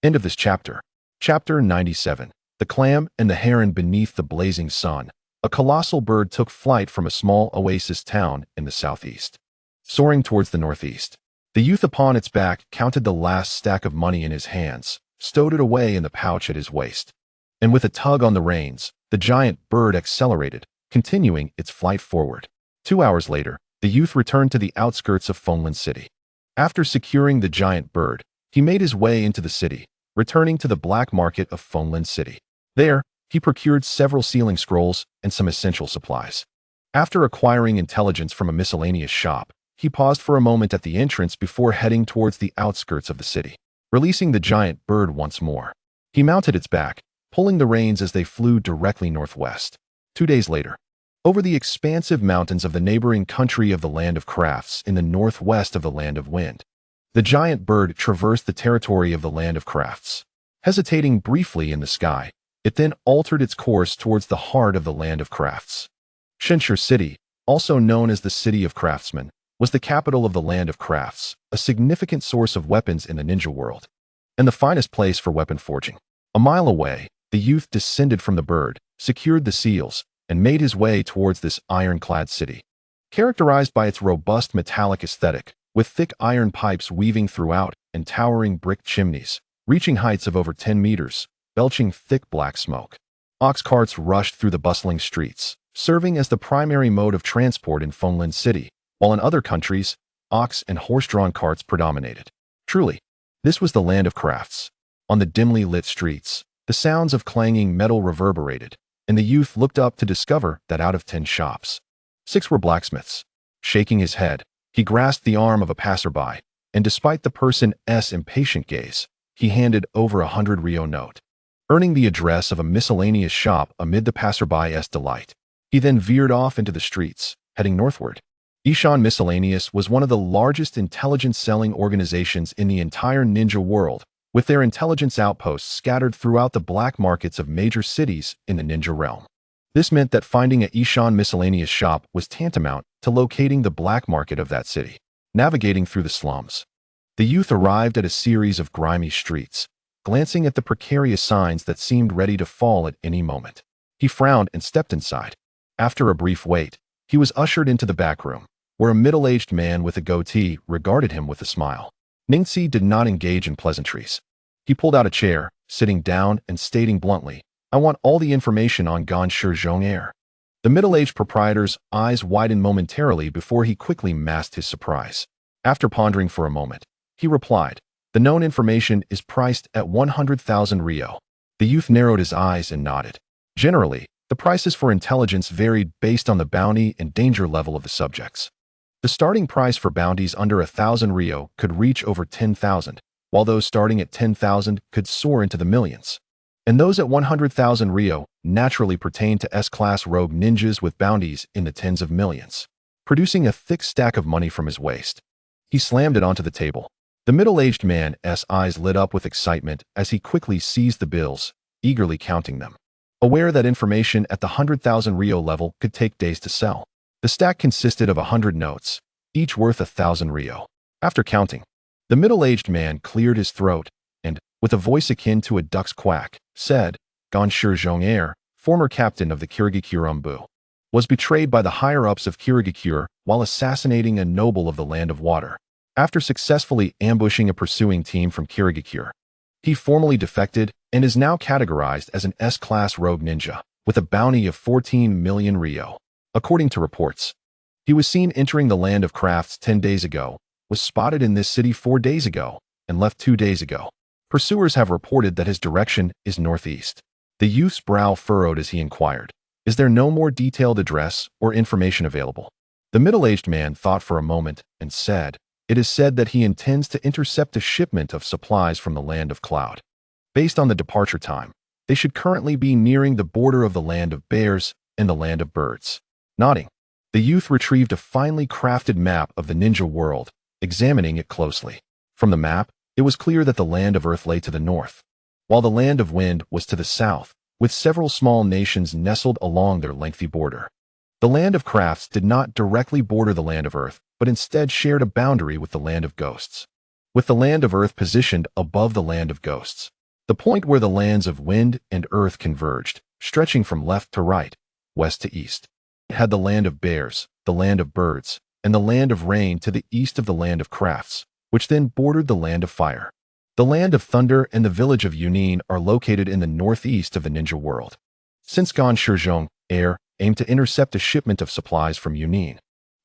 End of this chapter. Chapter 97. The Clam and the Heron Beneath the Blazing Sun. A colossal bird took flight from a small oasis town in the southeast, soaring towards the northeast. The youth upon its back counted the last stack of money in his hands, stowed it away in the pouch at his waist. And with a tug on the reins, the giant bird accelerated, continuing its flight forward. 2 hours later, the youth returned to the outskirts of Fenglan City. After securing the giant bird, he made his way into the city, returning to the black market of Fenglan City. There, he procured several sealing scrolls and some essential supplies. After acquiring intelligence from a miscellaneous shop, he paused for a moment at the entrance before heading towards the outskirts of the city. Releasing the giant bird once more, he mounted its back, pulling the reins as they flew directly northwest. 2 days later, over the expansive mountains of the neighboring country of the Land of Crafts in the northwest of the Land of Wind, the giant bird traversed the territory of the Land of Crafts. Hesitating briefly in the sky, it then altered its course towards the heart of the Land of Crafts. Shenshur City, also known as the City of Craftsmen, was the capital of the Land of Crafts, a significant source of weapons in the ninja world, and the finest place for weapon forging. A mile away, the youth descended from the bird, secured the seals, and made his way towards this ironclad city. Characterized by its robust metallic aesthetic, with thick iron pipes weaving throughout and towering brick chimneys, reaching heights of over 10 meters, belching thick black smoke. Ox carts rushed through the bustling streets, serving as the primary mode of transport in Fenglan City, while in other countries, ox and horse-drawn carts predominated. Truly, this was the Land of Crafts. On the dimly lit streets, the sounds of clanging metal reverberated, and the youth looked up to discover that out of 10 shops, 6 were blacksmiths. Shaking his head, he grasped the arm of a passerby, and despite the person's impatient gaze, he handed over 100 Ryo note, earning the address of a miscellaneous shop amid the passerby's delight. He then veered off into the streets, heading northward. Ishan Miscellaneous was one of the largest intelligence-selling organizations in the entire ninja world, with their intelligence outposts scattered throughout the black markets of major cities in the ninja realm. This meant that finding a Ishan Miscellaneous shop was tantamount to locating the black market of that city. Navigating through the slums, the youth arrived at a series of grimy streets, glancing at the precarious signs that seemed ready to fall at any moment. He frowned and stepped inside. After a brief wait, he was ushered into the back room, where a middle-aged man with a goatee regarded him with a smile. Ningxi did not engage in pleasantries. He pulled out a chair, sitting down and stating bluntly, "I want all the information on Ganshi Zhong'er." The middle-aged proprietor's eyes widened momentarily before he quickly masked his surprise. After pondering for a moment, he replied, "The known information is priced at 100,000 Ryo." The youth narrowed his eyes and nodded. Generally, the prices for intelligence varied based on the bounty and danger level of the subjects. The starting price for bounties under 1,000 Ryo could reach over 10,000, while those starting at 10,000 could soar into the millions. And those at 100,000 Ryo naturally pertained to S-class rogue ninjas with bounties in the tens of millions. Producing a thick stack of money from his waist, he slammed it onto the table. The middle-aged man's eyes lit up with excitement as he quickly seized the bills, eagerly counting them, aware that information at the 100,000 Ryo level could take days to sell. The stack consisted of 100 notes, each worth 1,000 Ryo. After counting, the middle-aged man cleared his throat and, with a voice akin to a duck's quack, said, "Ganshi Zhong'er, former captain of the Kirigakure, was betrayed by the higher-ups of Kirigakure while assassinating a noble of the Land of Water. After successfully ambushing a pursuing team from Kirigakure, he formally defected and is now categorized as an S-class rogue ninja, with a bounty of 14 million Ryo. According to reports, he was seen entering the land of crafts 10 days ago, was spotted in this city 4 days ago, and left 2 days ago. Pursuers have reported that his direction is northeast. The youth's brow furrowed as he inquired, "Is there no more detailed address or information available?" The middle-aged man thought for a moment and said, "It is said that he intends to intercept a shipment of supplies from the land of Cloud. Based on the departure time, they should currently be nearing the border of the land of bears and the land of birds." Nodding, the youth retrieved a finely crafted map of the ninja world, examining it closely. From the map, it was clear that the land of Earth lay to the north, while the land of Wind was to the south, with several small nations nestled along their lengthy border. The land of Crafts did not directly border the land of Earth, but instead shared a boundary with the land of Ghosts, with the land of Earth positioned above the land of Ghosts. The point where the lands of Wind and Earth converged, stretching from left to right, west to east, had the land of Bears, the land of Birds, and the land of Rain to the east of the land of Crafts, which then bordered the land of Fire. The land of Thunder and the village of Yunin are located in the northeast of the ninja world. Since Gan Shizhong, Air, aimed to intercept a shipment of supplies from Yunin,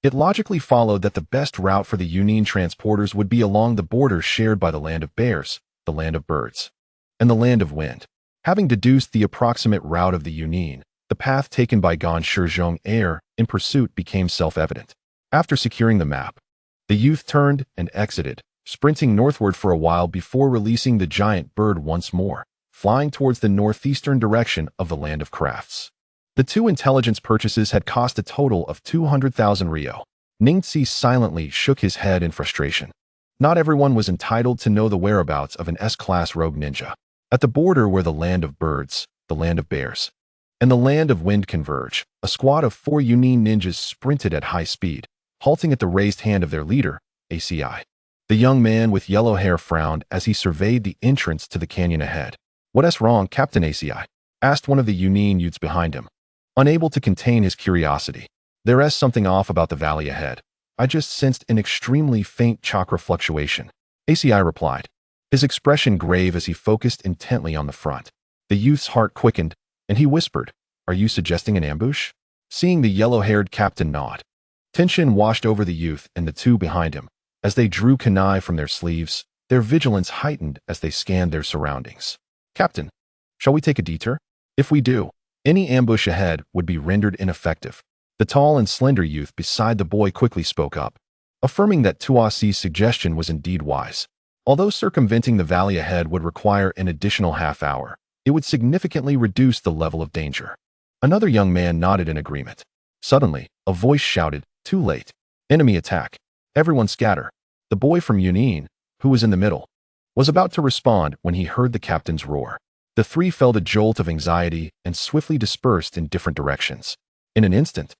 it logically followed that the best route for the Yunin transporters would be along the borders shared by the land of Bears, the land of Birds, and the land of Wind. Having deduced the approximate route of the Yunin, the path taken by Gan Shizhong Air in pursuit became self-evident. After securing the map, the youth turned and exited, sprinting northward for a while before releasing the giant bird once more, flying towards the northeastern direction of the land of Crafts. The 2 intelligence purchases had cost a total of 200,000 Ryo. Ningxi silently shook his head in frustration. Not everyone was entitled to know the whereabouts of an S-class rogue ninja. At the border where the land of Birds, the land of Bears, and the land of Wind converge, a squad of 4 Yunin ninjas sprinted at high speed, halting at the raised hand of their leader, ACI. The young man with yellow hair frowned as he surveyed the entrance to the canyon ahead. "What's wrong, Captain ACI?" asked one of the Yunin youths behind him, unable to contain his curiosity. "There's something off about the valley ahead. I just sensed an extremely faint chakra fluctuation," ACI replied, his expression grave as he focused intently on the front. The youth's heart quickened, and he whispered, "Are you suggesting an ambush?" Seeing the yellow-haired captain nod, tension washed over the youth and the 2 behind him. As they drew kunai from their sleeves, their vigilance heightened as they scanned their surroundings. "Captain, shall we take a detour? If we do, any ambush ahead would be rendered ineffective." The tall and slender youth beside the boy quickly spoke up, affirming that Tuasi's suggestion was indeed wise. Although circumventing the valley ahead would require an additional half-hour, it would significantly reduce the level of danger. Another young man nodded in agreement. Suddenly, a voice shouted, "Too late. Enemy attack. Everyone scatter." The boy from Yunin, who was in the middle, was about to respond when he heard the captain's roar. The 3 felt a jolt of anxiety and swiftly dispersed in different directions. In an instant,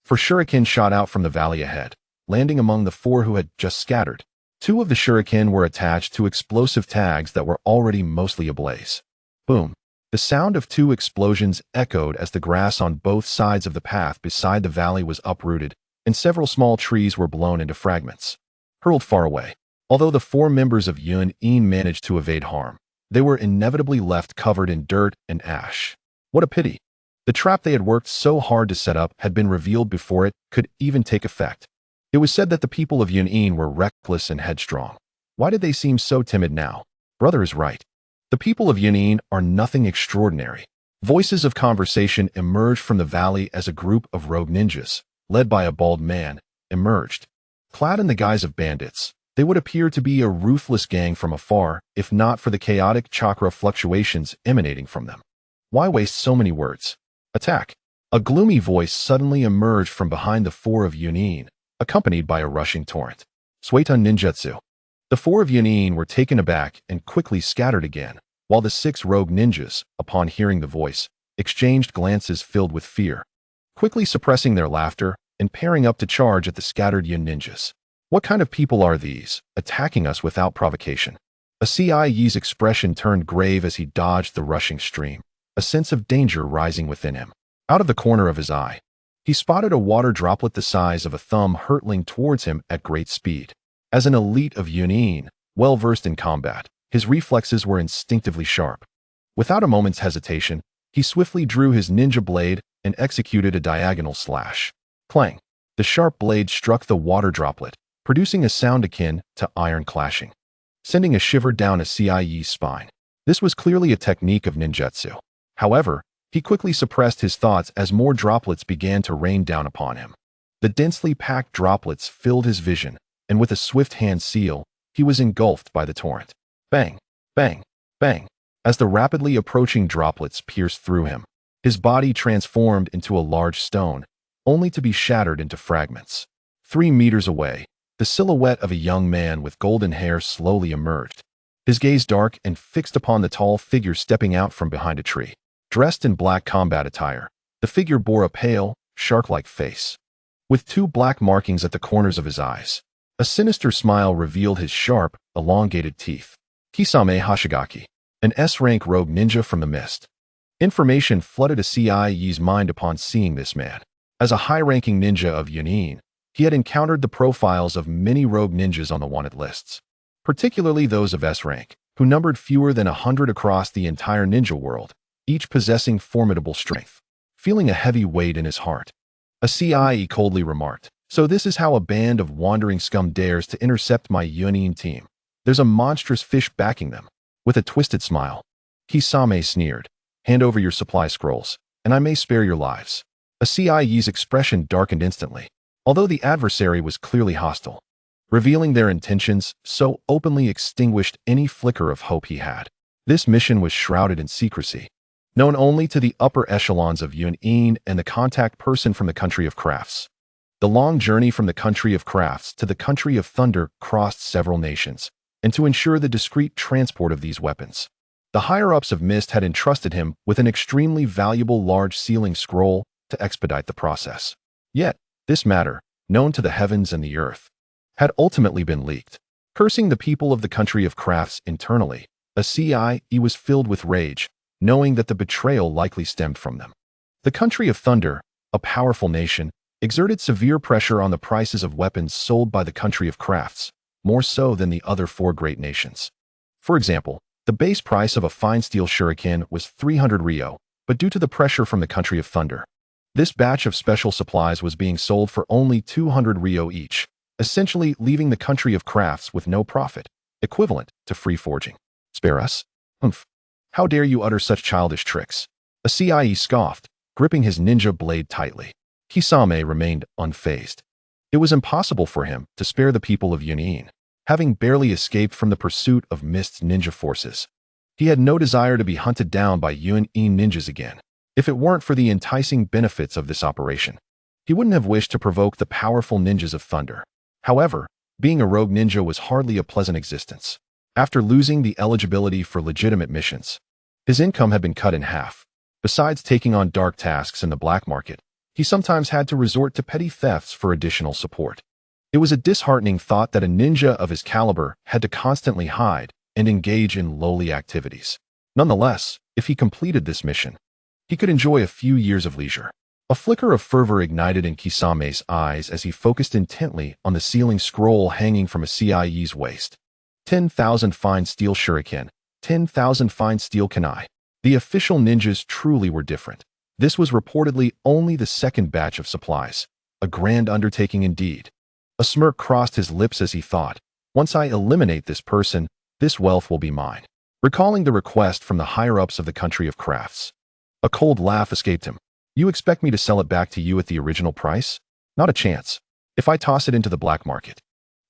4 shuriken shot out from the valley ahead, landing among the 4 who had just scattered. 2 of the shuriken were attached to explosive tags that were already mostly ablaze. Boom! The sound of 2 explosions echoed as the grass on both sides of the path beside the valley was uprooted, and several small trees were blown into fragments, hurled far away. Although the 4 members of Yunin managed to evade harm, they were inevitably left covered in dirt and ash. What a pity! The trap they had worked so hard to set up had been revealed before it could even take effect. It was said that the people of Yunin were reckless and headstrong. Why did they seem so timid now? Brother is right. The people of Yunin are nothing extraordinary. Voices of conversation emerged from the valley as a group of rogue ninjas, led by a bald man, emerged. Clad in the guise of bandits, they would appear to be a ruthless gang from afar, if not for the chaotic chakra fluctuations emanating from them. Why waste so many words? Attack! A gloomy voice suddenly emerged from behind the 4 of Yunin, accompanied by a rushing torrent. Suetun ninjutsu. The 4 of Yunin were taken aback and quickly scattered again, while the 6 rogue ninjas, upon hearing the voice, exchanged glances filled with fear, quickly suppressing their laughter and pairing up to charge at the scattered Yun ninjas. What kind of people are these, attacking us without provocation? Acai's expression turned grave as he dodged the rushing stream, a sense of danger rising within him. Out of the corner of his eye, he spotted a water droplet the size of a thumb hurtling towards him at great speed. As an elite of Yunin, well-versed in combat, his reflexes were instinctively sharp. Without a moment's hesitation, he swiftly drew his ninja blade and executed a diagonal slash. Clang! The sharp blade struck the water droplet, producing a sound akin to iron clashing, sending a shiver down a CIE's spine. This was clearly a technique of ninjutsu. However, he quickly suppressed his thoughts as more droplets began to rain down upon him. The densely packed droplets filled his vision, and with a swift hand seal, he was engulfed by the torrent. Bang! Bang! Bang! As the rapidly approaching droplets pierced through him, his body transformed into a large stone, only to be shattered into fragments. 3 meters away, the silhouette of a young man with golden hair slowly emerged, his gaze dark and fixed upon the tall figure stepping out from behind a tree. Dressed in black combat attire, the figure bore a pale, shark-like face, with 2 black markings at the corners of his eyes. A sinister smile revealed his sharp, elongated teeth. Kisame Hashigaki, an S-rank rogue ninja from the mist. Information flooded a CIE's mind upon seeing this man. As a high-ranking ninja of Yunin, he had encountered the profiles of many rogue ninjas on the wanted lists, particularly those of S-rank, who numbered fewer than 100 across the entire ninja world, each possessing formidable strength. Feeling a heavy weight in his heart, a CIE coldly remarked, "So this is how a band of wandering scum dares to intercept my Yunin team. There's a monstrous fish backing them." With a twisted smile, Kisame sneered, "Hand over your supply scrolls, and I may spare your lives." A CIE's expression darkened instantly, although the adversary was clearly hostile. Revealing their intentions so openly extinguished any flicker of hope he had. This mission was shrouded in secrecy, known only to the upper echelons of Yunin and the contact person from the country of crafts. The long journey from the country of crafts to the country of thunder crossed several nations, and to ensure the discreet transport of these weapons, the higher-ups of Mist had entrusted him with an extremely valuable large sealing scroll to expedite the process. Yet, this matter, known to the heavens and the earth, had ultimately been leaked. Cursing the people of the country of crafts internally, a CIE was filled with rage, knowing that the betrayal likely stemmed from them. The country of thunder, a powerful nation, exerted severe pressure on the prices of weapons sold by the country of crafts, more so than the other 4 great nations. For example, the base price of a fine steel shuriken was 300 ryo, but due to the pressure from the country of thunder, this batch of special supplies was being sold for only 200 ryo each, essentially leaving the country of crafts with no profit, equivalent to free forging. "Spare us? Humph. How dare you utter such childish tricks?" A CIE scoffed, gripping his ninja blade tightly. Kisame remained unfazed. It was impossible for him to spare the people of Yunin, having barely escaped from the pursuit of Mist's ninja forces. He had no desire to be hunted down by Yunin ninjas again. If it weren't for the enticing benefits of this operation, he wouldn't have wished to provoke the powerful ninjas of thunder. However, being a rogue ninja was hardly a pleasant existence. After losing the eligibility for legitimate missions, his income had been cut in half. Besides taking on dark tasks in the black market, he sometimes had to resort to petty thefts for additional support. It was a disheartening thought that a ninja of his caliber had to constantly hide and engage in lowly activities. Nonetheless, if he completed this mission, he could enjoy a few years of leisure. A flicker of fervor ignited in Kisame's eyes as he focused intently on the sealing scroll hanging from a CIE's waist. 10,000 fine steel shuriken, 10,000 fine steel kunai. The official ninjas truly were different. This was reportedly only the second batch of supplies. A grand undertaking indeed. A smirk crossed his lips as he thought, "Once I eliminate this person, this wealth will be mine." Recalling the request from the higher-ups of the country of crafts, a cold laugh escaped him. "You expect me to sell it back to you at the original price? Not a chance. If I toss it into the black market,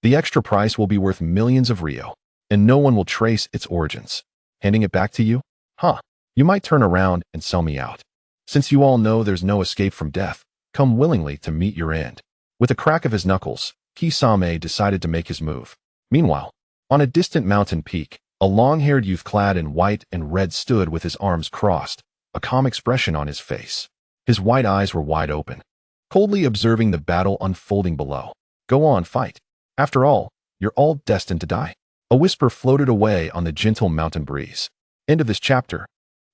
the extra price will be worth millions of ryo, and no one will trace its origins. Handing it back to you? Huh. You might turn around and sell me out. Since you all know there's no escape from death, come willingly to meet your end." With a crack of his knuckles, Kisame decided to make his move. Meanwhile, on a distant mountain peak, a long-haired youth clad in white and red stood with his arms crossed, a calm expression on his face. His white eyes were wide open, coldly observing the battle unfolding below. "Go on, fight. After all, you're all destined to die." A whisper floated away on the gentle mountain breeze. End of this chapter.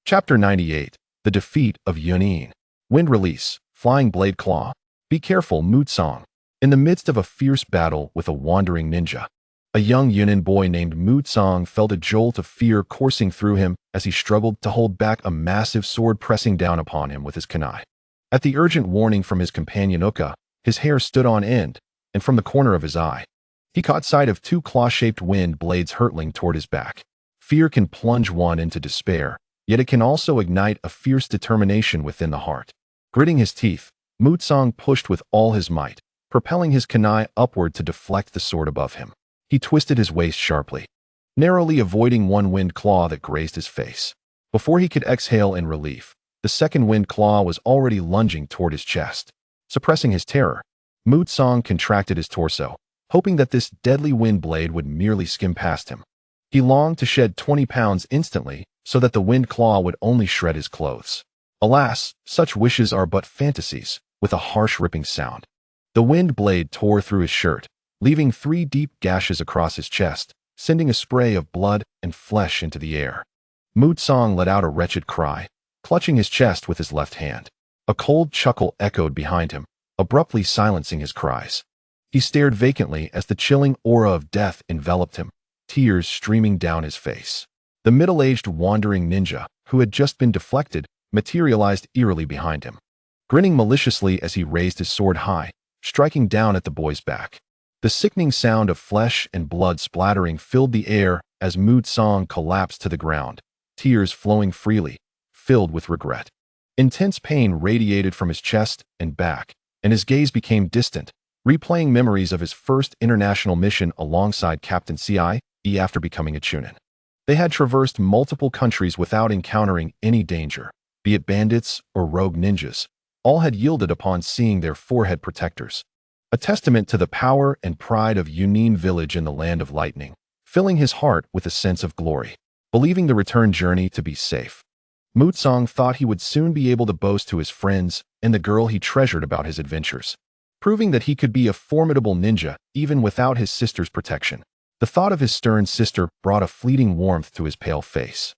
Chapter 98. The Defeat of Yunin. Wind Release. Flying Blade Claw. Be careful, mood song. In the midst of a fierce battle with a wandering ninja, a young Yunin boy named Mood Song felt a jolt of fear coursing through him as he struggled to hold back a massive sword pressing down upon him with his kunai. At the urgent warning from his companion Uka, his hair stood on end, and from the corner of his eye, he caught sight of two claw-shaped wind blades hurtling toward his back. Fear can plunge one into despair, yet it can also ignite a fierce determination within the heart. Gritting his teeth, Mutsong pushed with all his might, propelling his kunai upward to deflect the sword above him. He twisted his waist sharply, narrowly avoiding one wind claw that grazed his face. Before he could exhale in relief, the second wind claw was already lunging toward his chest. Suppressing his terror, Mutsong contracted his torso, hoping that this deadly wind blade would merely skim past him. He longed to shed 20 pounds instantly so that the wind claw would only shred his clothes. Alas, such wishes are but fantasies, with a harsh ripping sound. The wind blade tore through his shirt, leaving 3 deep gashes across his chest, sending a spray of blood and flesh into the air. Mutsong let out a wretched cry, clutching his chest with his left hand. A cold chuckle echoed behind him, abruptly silencing his cries. He stared vacantly as the chilling aura of death enveloped him, tears streaming down his face. The middle-aged wandering ninja, who had just been deflected, materialized eerily behind him, grinning maliciously as he raised his sword high, striking down at the boy's back. The sickening sound of flesh and blood splattering filled the air as Mutsong collapsed to the ground, tears flowing freely, filled with regret. Intense pain radiated from his chest and back, and his gaze became distant, replaying memories of his first international mission alongside Captain CI after becoming a Chunin. They had traversed multiple countries without encountering any danger, be it bandits or rogue ninjas. All had yielded upon seeing their forehead protectors. A testament to the power and pride of Yunin village in the land of lightning, filling his heart with a sense of glory. Believing the return journey to be safe, Mutsong thought he would soon be able to boast to his friends and the girl he treasured about his adventures, proving that he could be a formidable ninja even without his sister's protection. The thought of his stern sister brought a fleeting warmth to his pale face.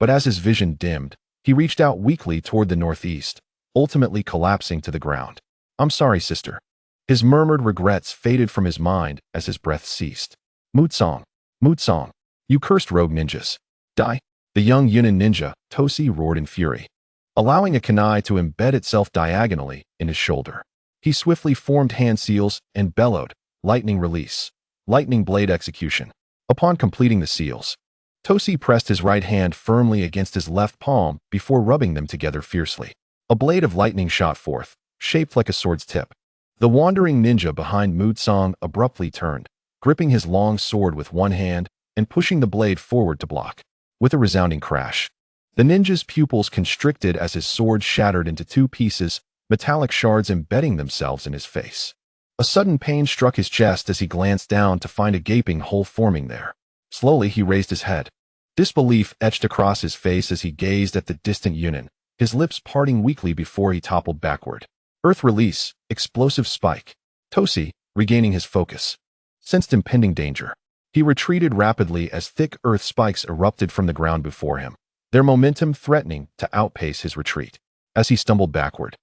But as his vision dimmed, he reached out weakly toward the northeast, ultimately collapsing to the ground. "I'm sorry, sister." His murmured regrets faded from his mind as his breath ceased. Mutsong, Mutsong, you cursed rogue ninjas. Die! The young Yunin ninja, Tosi, roared in fury, allowing a kunai to embed itself diagonally in his shoulder. He swiftly formed hand seals and bellowed, "Lightning release. Lightning blade execution." Upon completing the seals, Tosi pressed his right hand firmly against his left palm before rubbing them together fiercely. A blade of lightning shot forth, shaped like a sword's tip. The wandering ninja behind Mutsong abruptly turned, gripping his long sword with one hand and pushing the blade forward to block. With a resounding crash, the ninja's pupils constricted as his sword shattered into 2 pieces, metallic shards embedding themselves in his face. A sudden pain struck his chest as he glanced down to find a gaping hole forming there. Slowly he raised his head. Disbelief etched across his face as he gazed at the distant Yunin, his lips parting weakly before he toppled backward. Earth release, explosive spike. Tosi, regaining his focus, sensed impending danger. He retreated rapidly as thick earth spikes erupted from the ground before him, their momentum threatening to outpace his retreat. As he stumbled backward,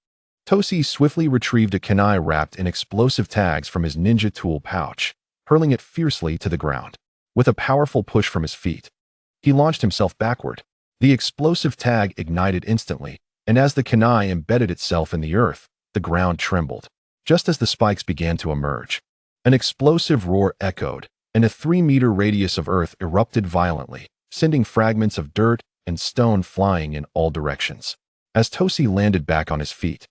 Tosi swiftly retrieved a kunai wrapped in explosive tags from his ninja tool pouch, hurling it fiercely to the ground. With a powerful push from his feet, he launched himself backward. The explosive tag ignited instantly, and as the kunai embedded itself in the earth, the ground trembled. Just as the spikes began to emerge, an explosive roar echoed, and a 3-meter radius of earth erupted violently, sending fragments of dirt and stone flying in all directions. As Tosi landed back on his feet,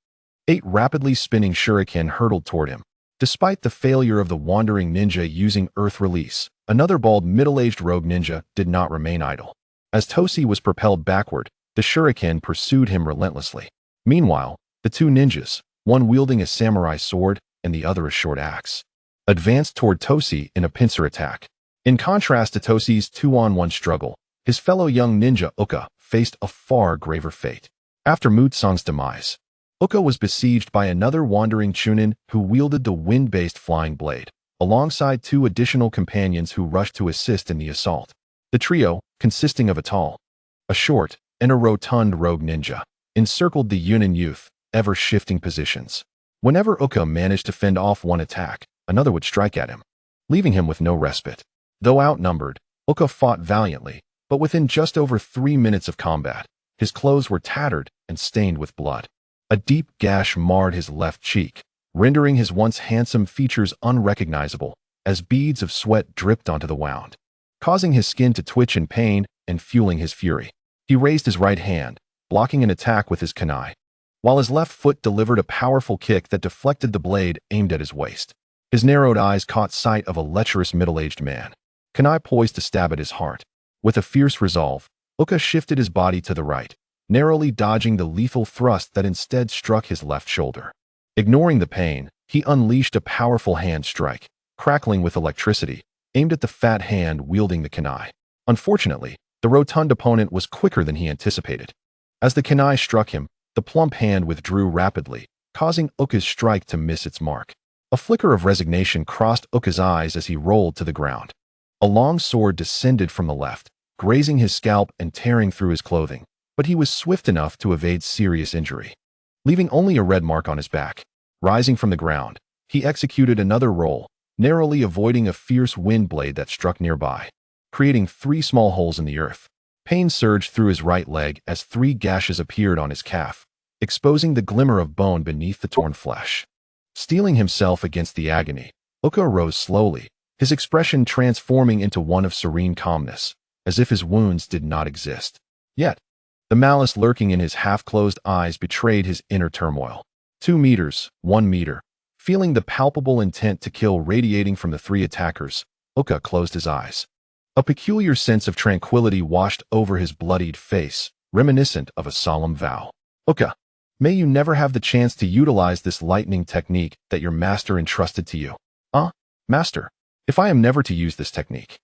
8 rapidly spinning shuriken hurtled toward him. Despite the failure of the wandering ninja using earth release, another bald middle-aged rogue ninja did not remain idle. As Tosi was propelled backward, the shuriken pursued him relentlessly. Meanwhile, the 2 ninjas, one wielding a samurai sword and the other a short axe, advanced toward Tosi in a pincer attack. In contrast to Tosi's 2-on-1 struggle, his fellow young ninja Uka faced a far graver fate. After Mutsong's demise, Uka was besieged by another wandering Chunin who wielded the wind-based flying blade, alongside 2 additional companions who rushed to assist in the assault. The trio, consisting of a tall, a short, and a rotund rogue ninja, encircled the Yunin youth, ever shifting positions. Whenever Uka managed to fend off one attack, another would strike at him, leaving him with no respite. Though outnumbered, Uka fought valiantly, but within just over 3 minutes of combat, his clothes were tattered and stained with blood. A deep gash marred his left cheek, rendering his once handsome features unrecognizable as beads of sweat dripped onto the wound, causing his skin to twitch in pain and fueling his fury. He raised his right hand, blocking an attack with his kunai, while his left foot delivered a powerful kick that deflected the blade aimed at his waist. His narrowed eyes caught sight of a lecherous middle-aged man, kunai poised to stab at his heart. With a fierce resolve, Uka shifted his body to the right, narrowly dodging the lethal thrust that instead struck his left shoulder. Ignoring the pain, he unleashed a powerful hand strike, crackling with electricity, aimed at the fat hand wielding the kunai. Unfortunately, the rotund opponent was quicker than he anticipated. As the kunai struck him, the plump hand withdrew rapidly, causing Uka's strike to miss its mark. A flicker of resignation crossed Uka's eyes as he rolled to the ground. A long sword descended from the left, grazing his scalp and tearing through his clothing, but he was swift enough to evade serious injury, leaving only a red mark on his back. Rising from the ground, he executed another roll, narrowly avoiding a fierce wind blade that struck nearby, creating 3 small holes in the earth. Pain surged through his right leg as 3 gashes appeared on his calf, exposing the glimmer of bone beneath the torn flesh. Steeling himself against the agony, Uka rose slowly, his expression transforming into one of serene calmness, as if his wounds did not exist. Yet, the malice lurking in his half-closed eyes betrayed his inner turmoil. 2 meters, 1 meter. Feeling the palpable intent to kill radiating from the 3 attackers, Uka closed his eyes. A peculiar sense of tranquility washed over his bloodied face, reminiscent of a solemn vow. Uka, may you never have the chance to utilize this lightning technique that your master entrusted to you. Master, if I am never to use this technique,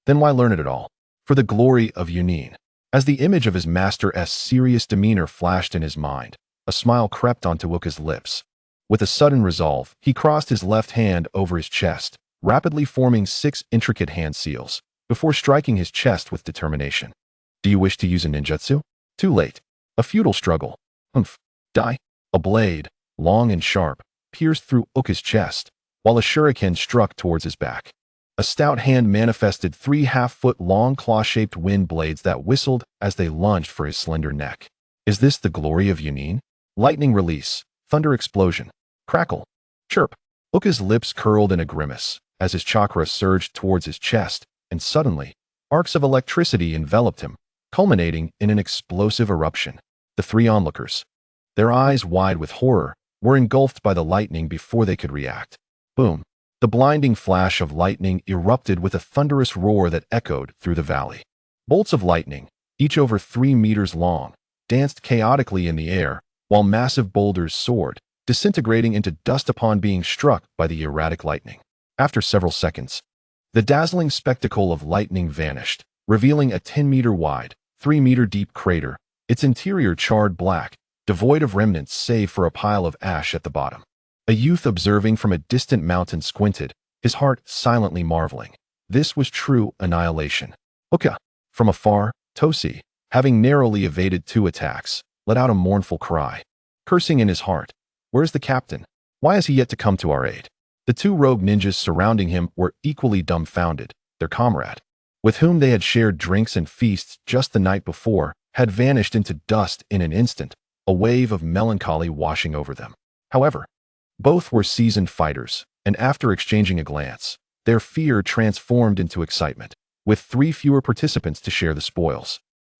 then why learn it at all? For the glory of Yunin. As the image of his master's serious demeanor flashed in his mind, a smile crept onto Uka's lips. With a sudden resolve, he crossed his left hand over his chest, rapidly forming 6 intricate hand seals, before striking his chest with determination. Do you wish to use a ninjutsu? Too late. A futile struggle. Die. A blade, long and sharp, pierced through Uka's chest, while a shuriken struck towards his back. A stout hand manifested 3 half-foot-long claw-shaped wind blades that whistled as they lunged for his slender neck. Is this the glory of Yunin? Lightning release, thunder explosion, crackle, chirp. Uka's lips curled in a grimace as his chakra surged towards his chest, and suddenly, arcs of electricity enveloped him, culminating in an explosive eruption. The 3 onlookers, their eyes wide with horror, were engulfed by the lightning before they could react. Boom! The blinding flash of lightning erupted with a thunderous roar that echoed through the valley. Bolts of lightning, each over 3 meters long, danced chaotically in the air, while massive boulders soared, disintegrating into dust upon being struck by the erratic lightning. After several seconds, the dazzling spectacle of lightning vanished, revealing a 10-meter wide, 3-meter deep crater, its interior charred black, devoid of remnants save for a pile of ash at the bottom. A youth observing from a distant mountain squinted, his heart silently marveling. This was true annihilation. Uka, from afar, Toshi, having narrowly evaded 2 attacks, let out a mournful cry. Cursing in his heart, where's the captain? Why has he yet to come to our aid? The 2 rogue ninjas surrounding him were equally dumbfounded. Their comrade, with whom they had shared drinks and feasts just the night before, had vanished into dust in an instant, a wave of melancholy washing over them. However, both were seasoned fighters, and after exchanging a glance, their fear transformed into excitement. With 3 fewer participants to share the spoils,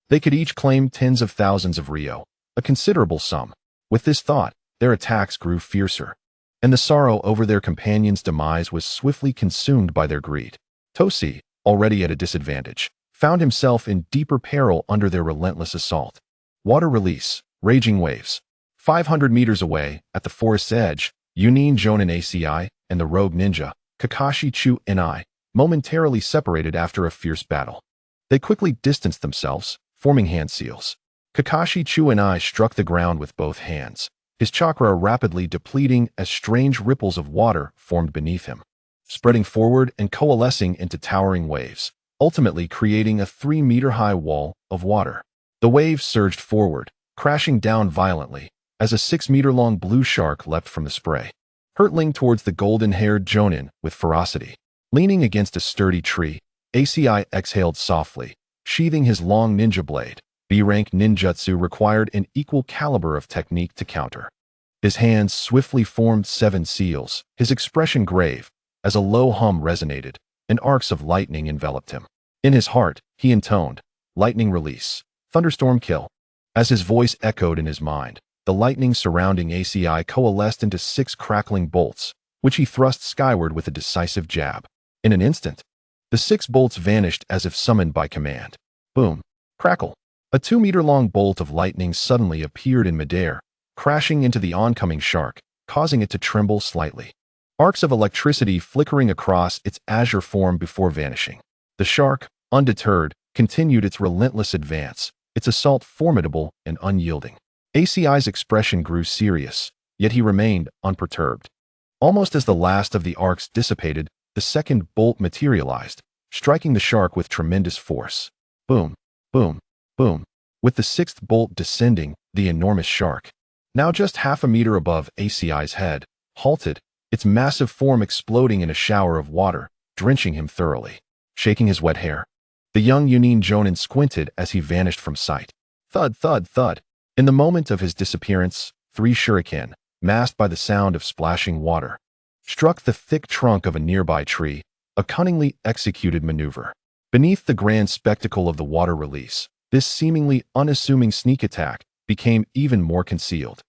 they could each claim tens of thousands of ryo, a considerable sum. With this thought, their attacks grew fiercer, and the sorrow over their companion's demise was swiftly consumed by their greed. Toshi, already at a disadvantage, found himself in deeper peril under their relentless assault. Water release, raging waves. 500 meters away, at the forest's edge, Yunin Jonin ACI and the rogue ninja, Kakashi Chu Ni, momentarily separated after a fierce battle. They quickly distanced themselves, forming hand seals. Kakashi Chu Ni struck the ground with both hands, his chakra rapidly depleting as strange ripples of water formed beneath him, spreading forward and coalescing into towering waves, ultimately creating a 3-meter-high wall of water. The waves surged forward, crashing down violently, as a 6-meter-long blue shark leapt from the spray, hurtling towards the golden-haired Jonin with ferocity. Leaning against a sturdy tree, ACI exhaled softly, sheathing his long ninja blade, B-rank ninjutsu required an equal caliber of technique to counter. His hands swiftly formed 7 seals, his expression grave, as a low hum resonated, and arcs of lightning enveloped him. In his heart, he intoned, lightning release, thunderstorm kill. As his voice echoed in his mind, the lightning surrounding ACI coalesced into 6 crackling bolts, which he thrust skyward with a decisive jab. In an instant, the 6 bolts vanished as if summoned by command. Boom. Crackle. A 2-meter-long bolt of lightning suddenly appeared in midair, crashing into the oncoming shark, causing it to tremble slightly. Arcs of electricity flickering across its azure form before vanishing. The shark, undeterred, continued its relentless advance, its assault formidable and unyielding. ACI's expression grew serious, yet he remained unperturbed. Almost as the last of the arcs dissipated, the second bolt materialized, striking the shark with tremendous force. Boom, boom, boom. With the 6th bolt descending, the enormous shark, now just half a meter above ACI's head, halted, its massive form exploding in a shower of water, drenching him thoroughly. Shaking his wet hair, the young Yunin Jonin squinted as he vanished from sight. Thud, thud, thud. In the moment of his disappearance, 3 shuriken, masked by the sound of splashing water, struck the thick trunk of a nearby tree, a cunningly executed maneuver. Beneath the grand spectacle of the water release, this seemingly unassuming sneak attack became even more concealed.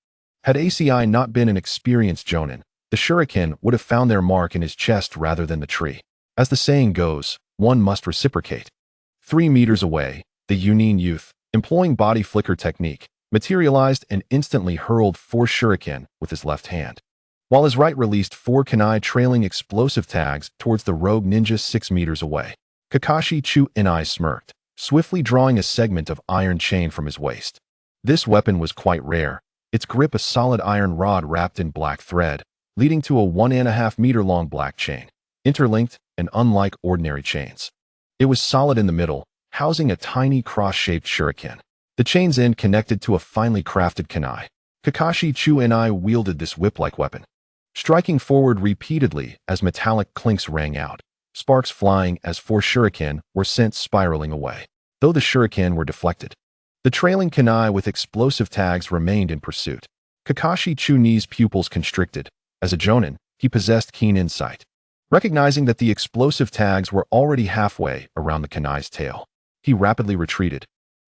Had ACI not been an experienced Jonin, the shuriken would have found their mark in his chest rather than the tree. As the saying goes, one must reciprocate. 3 meters away, the Yunin youth, employing body flicker technique, materialized and instantly hurled 4 shuriken with his left hand, while his right released 4 kunai trailing explosive tags towards the rogue ninja 6 meters away. Kakashi Chu Inai smirked, swiftly drawing a segment of iron chain from his waist. This weapon was quite rare, its grip a solid iron rod wrapped in black thread, leading to a 1.5-meter-long black chain, interlinked and unlike ordinary chains. It was solid in the middle, housing a tiny cross-shaped shuriken. The chain's end connected to a finely crafted kunai. Kakashi Chu Inai wielded this whip-like weapon, striking forward repeatedly as metallic clinks rang out, sparks flying as 4 shuriken were sent spiraling away. Though the shuriken were deflected, the trailing kunai with explosive tags remained in pursuit. Kakashi Chuni's pupils constricted. As a Jonin, he possessed keen insight. Recognizing that the explosive tags were already halfway around the kunai's tail, he rapidly retreated,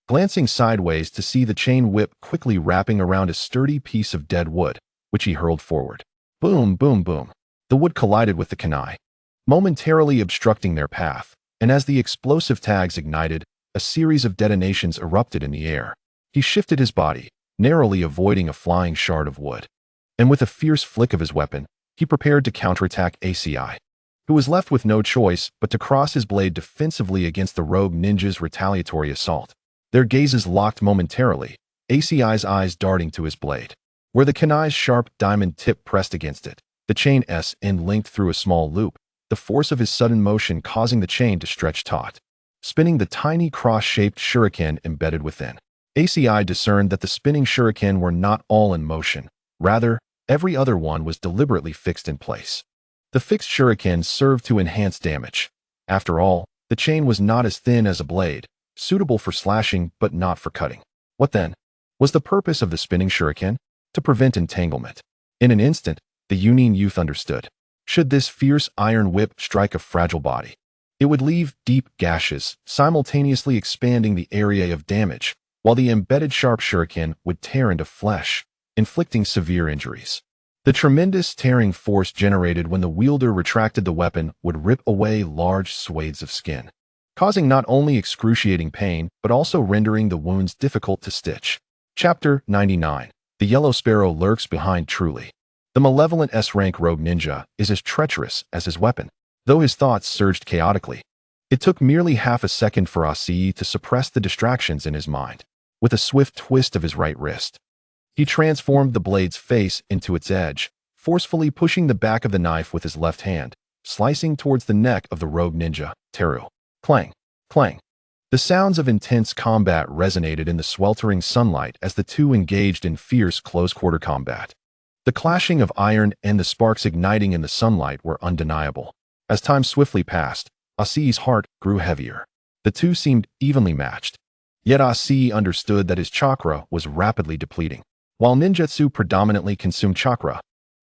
glancing sideways to see the chain whip quickly wrapping around a sturdy piece of dead wood, which he hurled forward. Boom, boom, boom. The wood collided with the kunai, momentarily obstructing their path, and as the explosive tags ignited, a series of detonations erupted in the air. He shifted his body, narrowly avoiding a flying shard of wood, and with a fierce flick of his weapon, he prepared to counterattack ACI, who was left with no choice but to cross his blade defensively against the rogue ninja's retaliatory assault. Their gazes locked momentarily, ACI's eyes darting to his blade, where the kunai's sharp diamond tip pressed against it, the chain's end linked through a small loop, the force of his sudden motion causing the chain to stretch taut, spinning the tiny cross-shaped shuriken embedded within. ACI discerned that the spinning shuriken were not all in motion. Rather, every other one was deliberately fixed in place. The fixed shuriken served to enhance damage. After all, the chain was not as thin as a blade, suitable for slashing but not for cutting. What then? Was the purpose of the spinning shuriken? To prevent entanglement. In an instant, the Yunin youth understood. Should this fierce iron whip strike a fragile body, it would leave deep gashes, simultaneously expanding the area of damage, while the embedded sharp shuriken would tear into flesh, inflicting severe injuries. The tremendous tearing force generated when the wielder retracted the weapon would rip away large swathes of skin, causing not only excruciating pain but also rendering the wounds difficult to stitch. Chapter 99. The Yellow Sparrow lurks behind truly. The malevolent S-rank rogue ninja is as treacherous as his weapon. Though his thoughts surged chaotically, it took merely half a second for Asii to suppress the distractions in his mind. With a swift twist of his right wrist, he transformed the blade's face into its edge, forcefully pushing the back of the knife with his left hand, slicing towards the neck of the rogue ninja, Teru. Clang, clang. The sounds of intense combat resonated in the sweltering sunlight as the two engaged in fierce close-quarter combat. The clashing of iron and the sparks igniting in the sunlight were undeniable. As time swiftly passed, Asii's heart grew heavier. The two seemed evenly matched. Yet Asi understood that his chakra was rapidly depleting. While ninjutsu predominantly consumed chakra,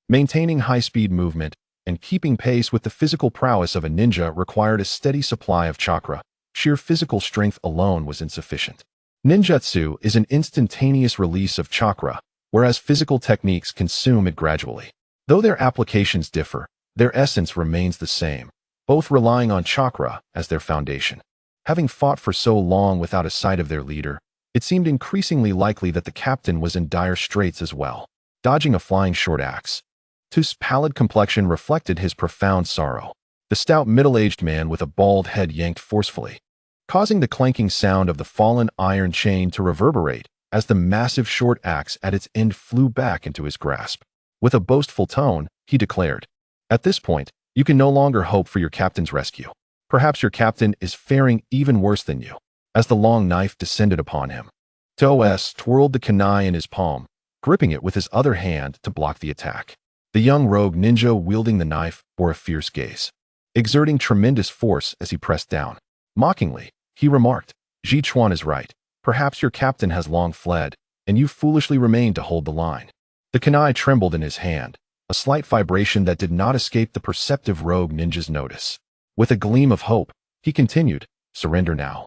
maintaining high-speed movement and keeping pace with the physical prowess of a ninja required a steady supply of chakra. Sheer physical strength alone was insufficient. Ninjutsu is an instantaneous release of chakra, whereas physical techniques consume it gradually. Though their applications differ, their essence remains the same, both relying on chakra as their foundation. Having fought for so long without a sight of their leader, it seemed increasingly likely that the captain was in dire straits as well. Dodging a flying short axe, Tu's pallid complexion reflected his profound sorrow. The stout middle-aged man with a bald head yanked forcefully, causing the clanking sound of the fallen iron chain to reverberate as the massive short axe at its end flew back into his grasp. With a boastful tone, he declared, "At this point, you can no longer hope for your captain's rescue. Perhaps your captain is faring even worse than you." As the long knife descended upon him, Toes twirled the kunai in his palm, gripping it with his other hand to block the attack. The young rogue ninja wielding the knife bore a fierce gaze, exerting tremendous force as he pressed down. Mockingly, he remarked, "Ji Chuan is right. Perhaps your captain has long fled, and you foolishly remained to hold the line." The kunai trembled in his hand, a slight vibration that did not escape the perceptive rogue ninja's notice. With a gleam of hope, he continued, "Surrender now.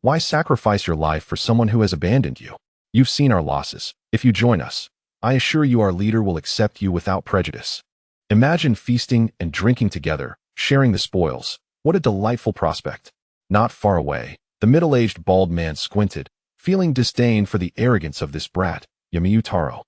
Why sacrifice your life for someone who has abandoned you? You've seen our losses. If you join us, I assure you our leader will accept you without prejudice." Imagine feasting and drinking together, sharing the spoils. What a delightful prospect. Not far away, the middle-aged bald man squinted, feeling disdain for the arrogance of this brat, Yamiyutaro,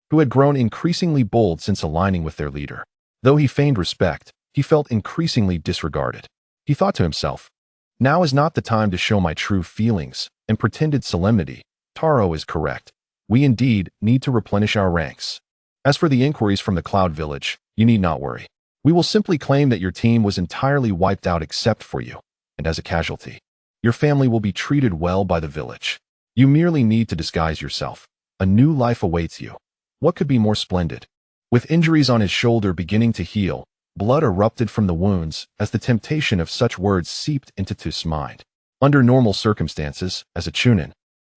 who had grown increasingly bold since aligning with their leader. Though he feigned respect, he felt increasingly disregarded. He thought to himself, "Now is not the time to show my true feelings and pretended solemnity. Taro is correct. We indeed need to replenish our ranks. As for the inquiries from the Cloud Village, you need not worry. We will simply claim that your team was entirely wiped out except for you, and as a casualty, your family will be treated well by the village. You merely need to disguise yourself. A new life awaits you. What could be more splendid?" With injuries on his shoulder beginning to heal, blood erupted from the wounds as the temptation of such words seeped into Tu's mind. Under normal circumstances, as a chunin,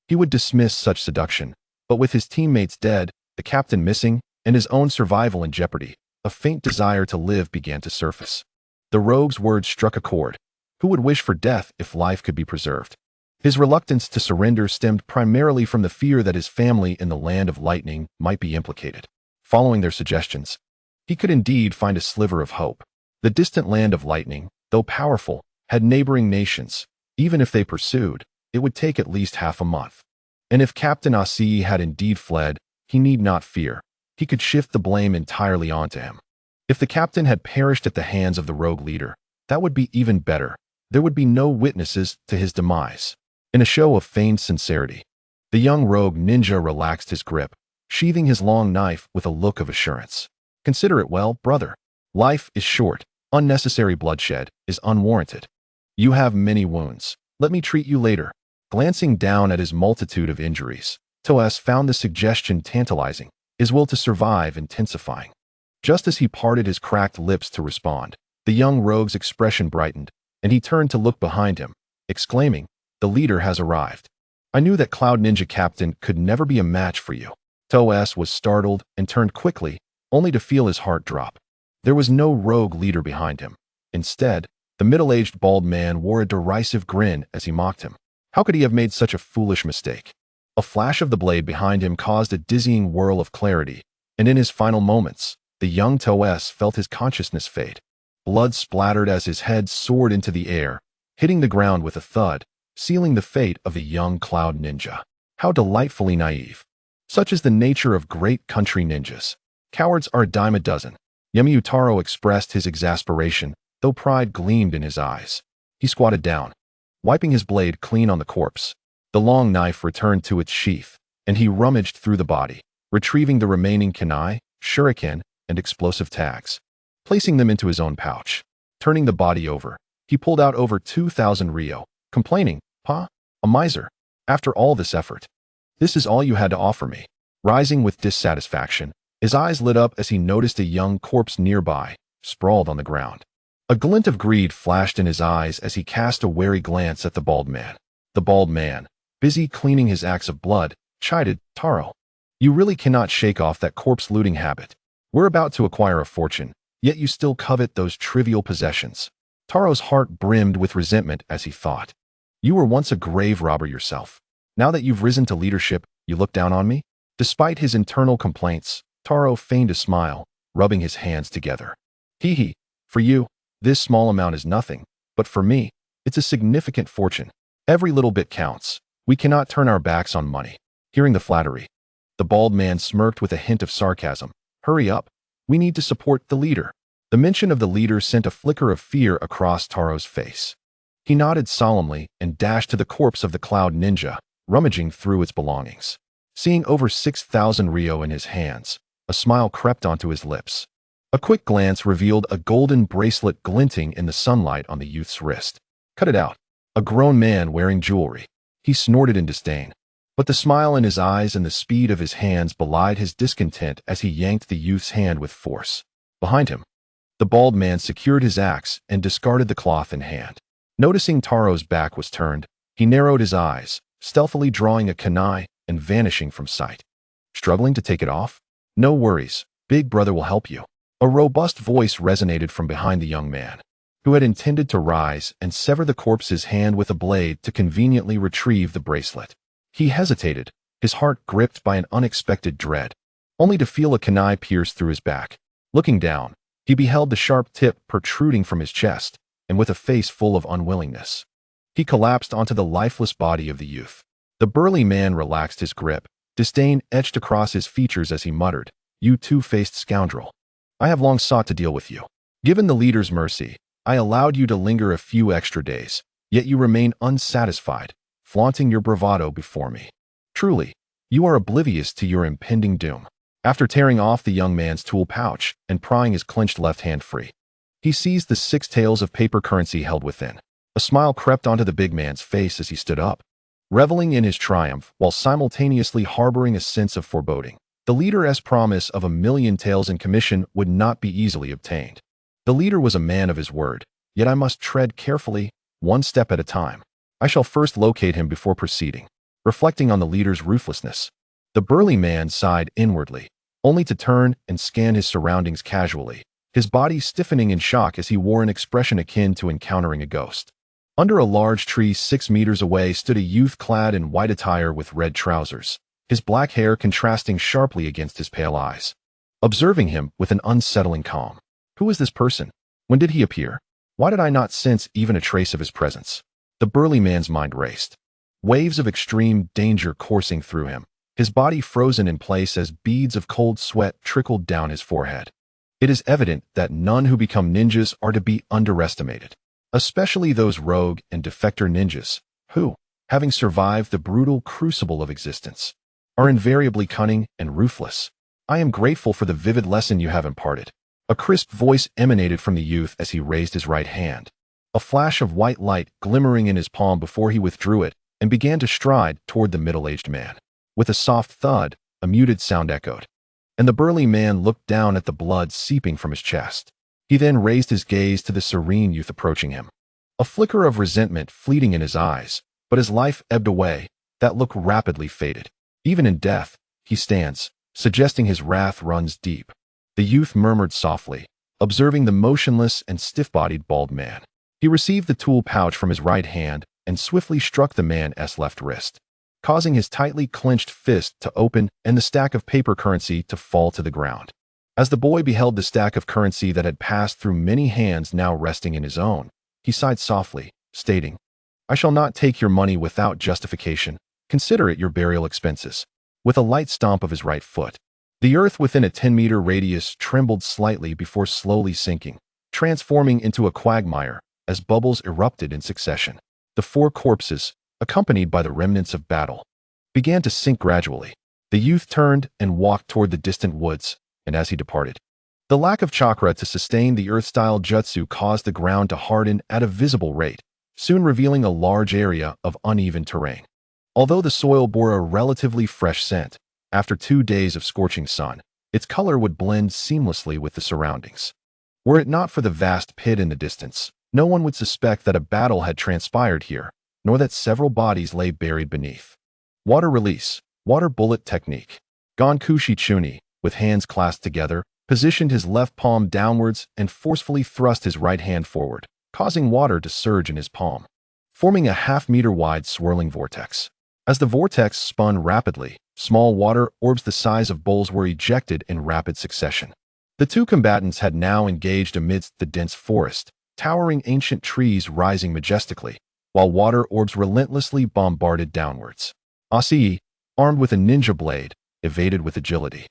he would dismiss such seduction, but with his teammates dead, the captain missing, and his own survival in jeopardy, a faint desire to live began to surface. The rogue's words struck a chord. Who would wish for death if life could be preserved? His reluctance to surrender stemmed primarily from the fear that his family in the land of lightning might be implicated. Following their suggestions, he could indeed find a sliver of hope. The distant land of lightning, though powerful, had neighboring nations. Even if they pursued, it would take at least half a month. And if Captain Asi had indeed fled, he need not fear. He could shift the blame entirely onto him. If the captain had perished at the hands of the rogue leader, that would be even better. There would be no witnesses to his demise. In a show of feigned sincerity, the young rogue ninja relaxed his grip, sheathing his long knife with a look of assurance. "Consider it well, brother. Life is short. Unnecessary bloodshed is unwarranted. You have many wounds. Let me treat you later." Glancing down at his multitude of injuries, Toes found the suggestion tantalizing, his will to survive intensifying. Just as he parted his cracked lips to respond, the young rogue's expression brightened, and he turned to look behind him, exclaiming, "The leader has arrived. I knew that Cloud Ninja Captain could never be a match for you." Toes was startled and turned quickly, only to feel his heart drop. There was no rogue leader behind him. Instead, the middle-aged bald man wore a derisive grin as he mocked him. How could he have made such a foolish mistake? A flash of the blade behind him caused a dizzying whirl of clarity, and in his final moments, the young Toes felt his consciousness fade. Blood splattered as his head soared into the air, hitting the ground with a thud, sealing the fate of the young Cloud Ninja. How delightfully naive. Such is the nature of great country ninjas. Cowards are a dime a dozen. Yamiyutaro expressed his exasperation, though pride gleamed in his eyes. He squatted down, wiping his blade clean on the corpse. The long knife returned to its sheath, and he rummaged through the body, retrieving the remaining kunai, shuriken, and explosive tags, placing them into his own pouch. Turning the body over, he pulled out over 2,000 ryo, complaining, "Pa, a miser. After all this effort, this is all you had to offer me." Rising with dissatisfaction, his eyes lit up as he noticed a young corpse nearby, sprawled on the ground. A glint of greed flashed in his eyes as he cast a wary glance at the bald man. The bald man, busy cleaning his axe of blood, chided Taro. You really cannot shake off that corpse-looting habit. We're about to acquire a fortune, yet you still covet those trivial possessions. Taro's heart brimmed with resentment as he thought. You were once a grave robber yourself. Now that you've risen to leadership, you look down on me? Despite his internal complaints, Taro feigned a smile, rubbing his hands together. Hee. For you, this small amount is nothing, but for me, it's a significant fortune. Every little bit counts. We cannot turn our backs on money. Hearing the flattery, the bald man smirked with a hint of sarcasm. Hurry up. We need to support the leader. The mention of the leader sent a flicker of fear across Taro's face. He nodded solemnly and dashed to the corpse of the Cloud Ninja, rummaging through its belongings. Seeing over 6,000 ryo in his hands, a smile crept onto his lips. A quick glance revealed a golden bracelet glinting in the sunlight on the youth's wrist. Cut it out. A grown man wearing jewelry. He snorted in disdain. But the smile in his eyes and the speed of his hands belied his discontent as he yanked the youth's hand with force. Behind him, the bald man secured his axe and discarded the cloth in hand. Noticing Taro's back was turned, he narrowed his eyes, stealthily drawing a kunai and vanishing from sight. Struggling to take it off? No worries, Big Brother will help you. A robust voice resonated from behind the young man, who had intended to rise and sever the corpse's hand with a blade to conveniently retrieve the bracelet. He hesitated, his heart gripped by an unexpected dread, only to feel a kunai pierce through his back. Looking down, he beheld the sharp tip protruding from his chest, and with a face full of unwillingness, he collapsed onto the lifeless body of the youth. The burly man relaxed his grip, disdain etched across his features as he muttered, "You two-faced scoundrel. I have long sought to deal with you. Given the leader's mercy, I allowed you to linger a few extra days, yet you remain unsatisfied, flaunting your bravado before me. Truly, you are oblivious to your impending doom." After tearing off the young man's tool pouch and prying his clenched left hand free, he seized the 6 taels of paper currency held within. A smile crept onto the big man's face as he stood up, reveling in his triumph while simultaneously harboring a sense of foreboding. The leader's promise of 1,000,000 taels in commission would not be easily obtained. The leader was a man of his word, yet I must tread carefully, one step at a time. I shall first locate him before proceeding. Reflecting on the leader's ruthlessness, the burly man sighed inwardly, only to turn and scan his surroundings casually, his body stiffening in shock as he wore an expression akin to encountering a ghost. Under a large tree 6 meters away stood a youth clad in white attire with red trousers, his black hair contrasting sharply against his pale eyes. Observing him with an unsettling calm. Who is this person? When did he appear? Why did I not sense even a trace of his presence? The burly man's mind raced. Waves of extreme danger coursing through him, his body frozen in place as beads of cold sweat trickled down his forehead. It is evident that none who become ninjas are to be underestimated, especially those rogue and defector ninjas, who, having survived the brutal crucible of existence, are invariably cunning and ruthless. I am grateful for the vivid lesson you have imparted. A crisp voice emanated from the youth as he raised his right hand, a flash of white light glimmering in his palm before he withdrew it and began to stride toward the middle-aged man. With a soft thud, a muted sound echoed, and the burly man looked down at the blood seeping from his chest. He then raised his gaze to the serene youth approaching him. A flicker of resentment fleeting in his eyes, but as life ebbed away, that look rapidly faded. Even in death, he stands, suggesting his wrath runs deep. The youth murmured softly, observing the motionless and stiff-bodied bald man. He received the tool pouch from his right hand and swiftly struck the man's left wrist, causing his tightly clenched fist to open and the stack of paper currency to fall to the ground. As the boy beheld the stack of currency that had passed through many hands now resting in his own, he sighed softly, stating, "I shall not take your money without justification. Consider it your burial expenses." With a light stomp of his right foot, the earth within a 10-meter radius trembled slightly before slowly sinking, transforming into a quagmire as bubbles erupted in succession. The 4 corpses, accompanied by the remnants of battle, began to sink gradually. The youth turned and walked toward the distant woods, and as he departed, the lack of chakra to sustain the earth-style jutsu caused the ground to harden at a visible rate, soon revealing a large area of uneven terrain. Although the soil bore a relatively fresh scent, after 2 days of scorching sun, its color would blend seamlessly with the surroundings. Were it not for the vast pit in the distance, no one would suspect that a battle had transpired here, nor that several bodies lay buried beneath. Water release, water bullet technique. Gonkushi Chuni, with hands clasped together, positioned his left palm downwards and forcefully thrust his right hand forward, causing water to surge in his palm, forming a half-meter wide swirling vortex. As the vortex spun rapidly, small water orbs the size of bowls were ejected in rapid succession. The two combatants had now engaged amidst the dense forest, towering ancient trees rising majestically, while water orbs relentlessly bombarded downwards. Asii, armed with a ninja blade, evaded with agility.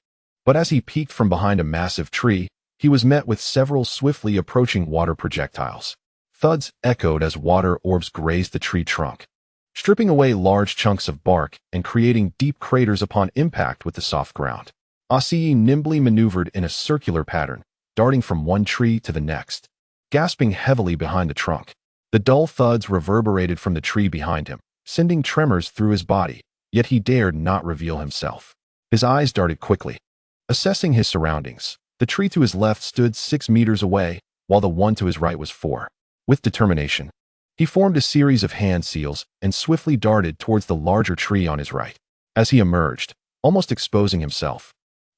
But as he peeked from behind a massive tree, he was met with several swiftly approaching water projectiles. Thuds echoed as water orbs grazed the tree trunk, stripping away large chunks of bark and creating deep craters upon impact with the soft ground. Asii nimbly maneuvered in a circular pattern, darting from one tree to the next, gasping heavily behind the trunk. The dull thuds reverberated from the tree behind him, sending tremors through his body, yet he dared not reveal himself. His eyes darted quickly, assessing his surroundings. The tree to his left stood 6 meters away, while the one to his right was 4. With determination, he formed a series of hand seals and swiftly darted towards the larger tree on his right. As he emerged, almost exposing himself,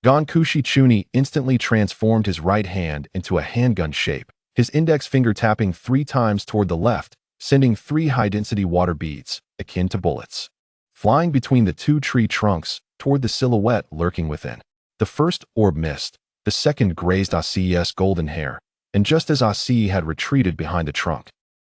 Gonkushi Chuni instantly transformed his right hand into a handgun shape, his index finger tapping 3 times toward the left, sending 3 high-density water beads, akin to bullets, flying between the 2 tree trunks toward the silhouette lurking within. The first orb missed, the second grazed Asii's golden hair, and just as Asii had retreated behind the trunk,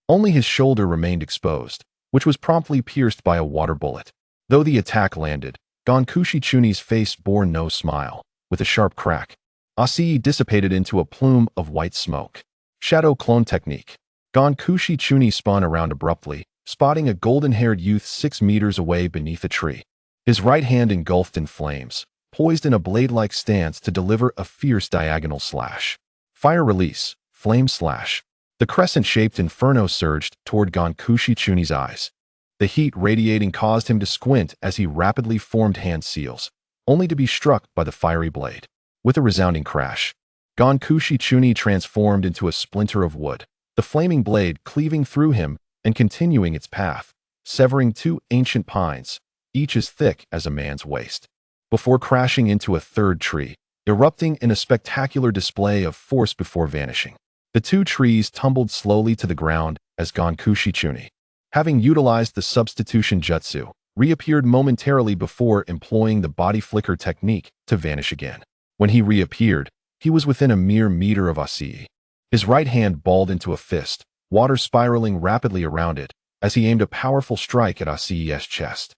only his shoulder remained exposed, which was promptly pierced by a water bullet. Though the attack landed, Gonkushi Chuni's face bore no smile. With a sharp crack, Asii dissipated into a plume of white smoke. Shadow clone technique. Gonkushi Chuni spun around abruptly, spotting a golden-haired youth 6 meters away beneath a tree. His right hand engulfed in flames, poised in a blade-like stance to deliver a fierce diagonal slash. Fire release, flame slash. The crescent-shaped inferno surged toward Gonkushi Chuni's eyes. The heat radiating caused him to squint as he rapidly formed hand seals, only to be struck by the fiery blade. With a resounding crash, Gonkushi Chuni transformed into a splinter of wood, the flaming blade cleaving through him and continuing its path, severing 2 ancient pines, each as thick as a man's waist, before crashing into a third tree, erupting in a spectacular display of force before vanishing. The 2 trees tumbled slowly to the ground as Gonkushi Chuni, having utilized the substitution jutsu, reappeared momentarily before employing the body flicker technique to vanish again. When he reappeared, he was within a mere meter of Asii. His right hand balled into a fist, water spiraling rapidly around it, as he aimed a powerful strike at Asii's chest.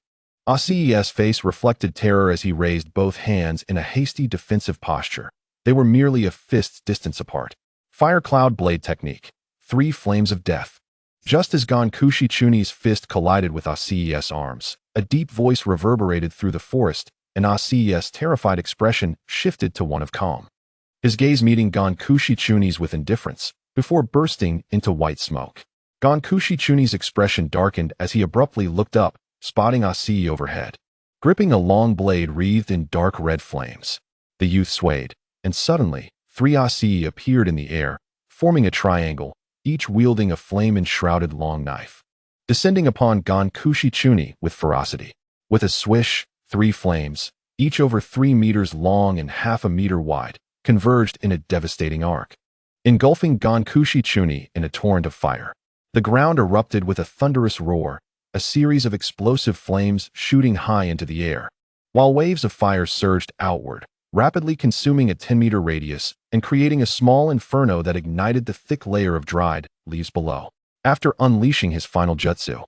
Asii's face reflected terror as he raised both hands in a hasty defensive posture. They were merely a fist's distance apart. Fire cloud blade technique. 3 flames of death. Just as Gonkushi Chuni's fist collided with Asii's arms, a deep voice reverberated through the forest, and Asii's terrified expression shifted to one of calm. His gaze meeting Gonkushi Chuni's with indifference, before bursting into white smoke. Gonkushi Chuni's expression darkened as he abruptly looked up, spotting Asii overhead, gripping a long blade wreathed in dark red flames. The youth swayed, and suddenly, 3 Asii appeared in the air, forming a triangle, each wielding a flame-enshrouded long knife, descending upon Gonkushi Chuni with ferocity. With a swish, 3 flames, each over 3 meters long and half a meter wide, converged in a devastating arc, engulfing Gonkushi Chuni in a torrent of fire. The ground erupted with a thunderous roar, a series of explosive flames shooting high into the air, while waves of fire surged outward, rapidly consuming a 10-meter radius and creating a small inferno that ignited the thick layer of dried leaves below. After unleashing his final jutsu,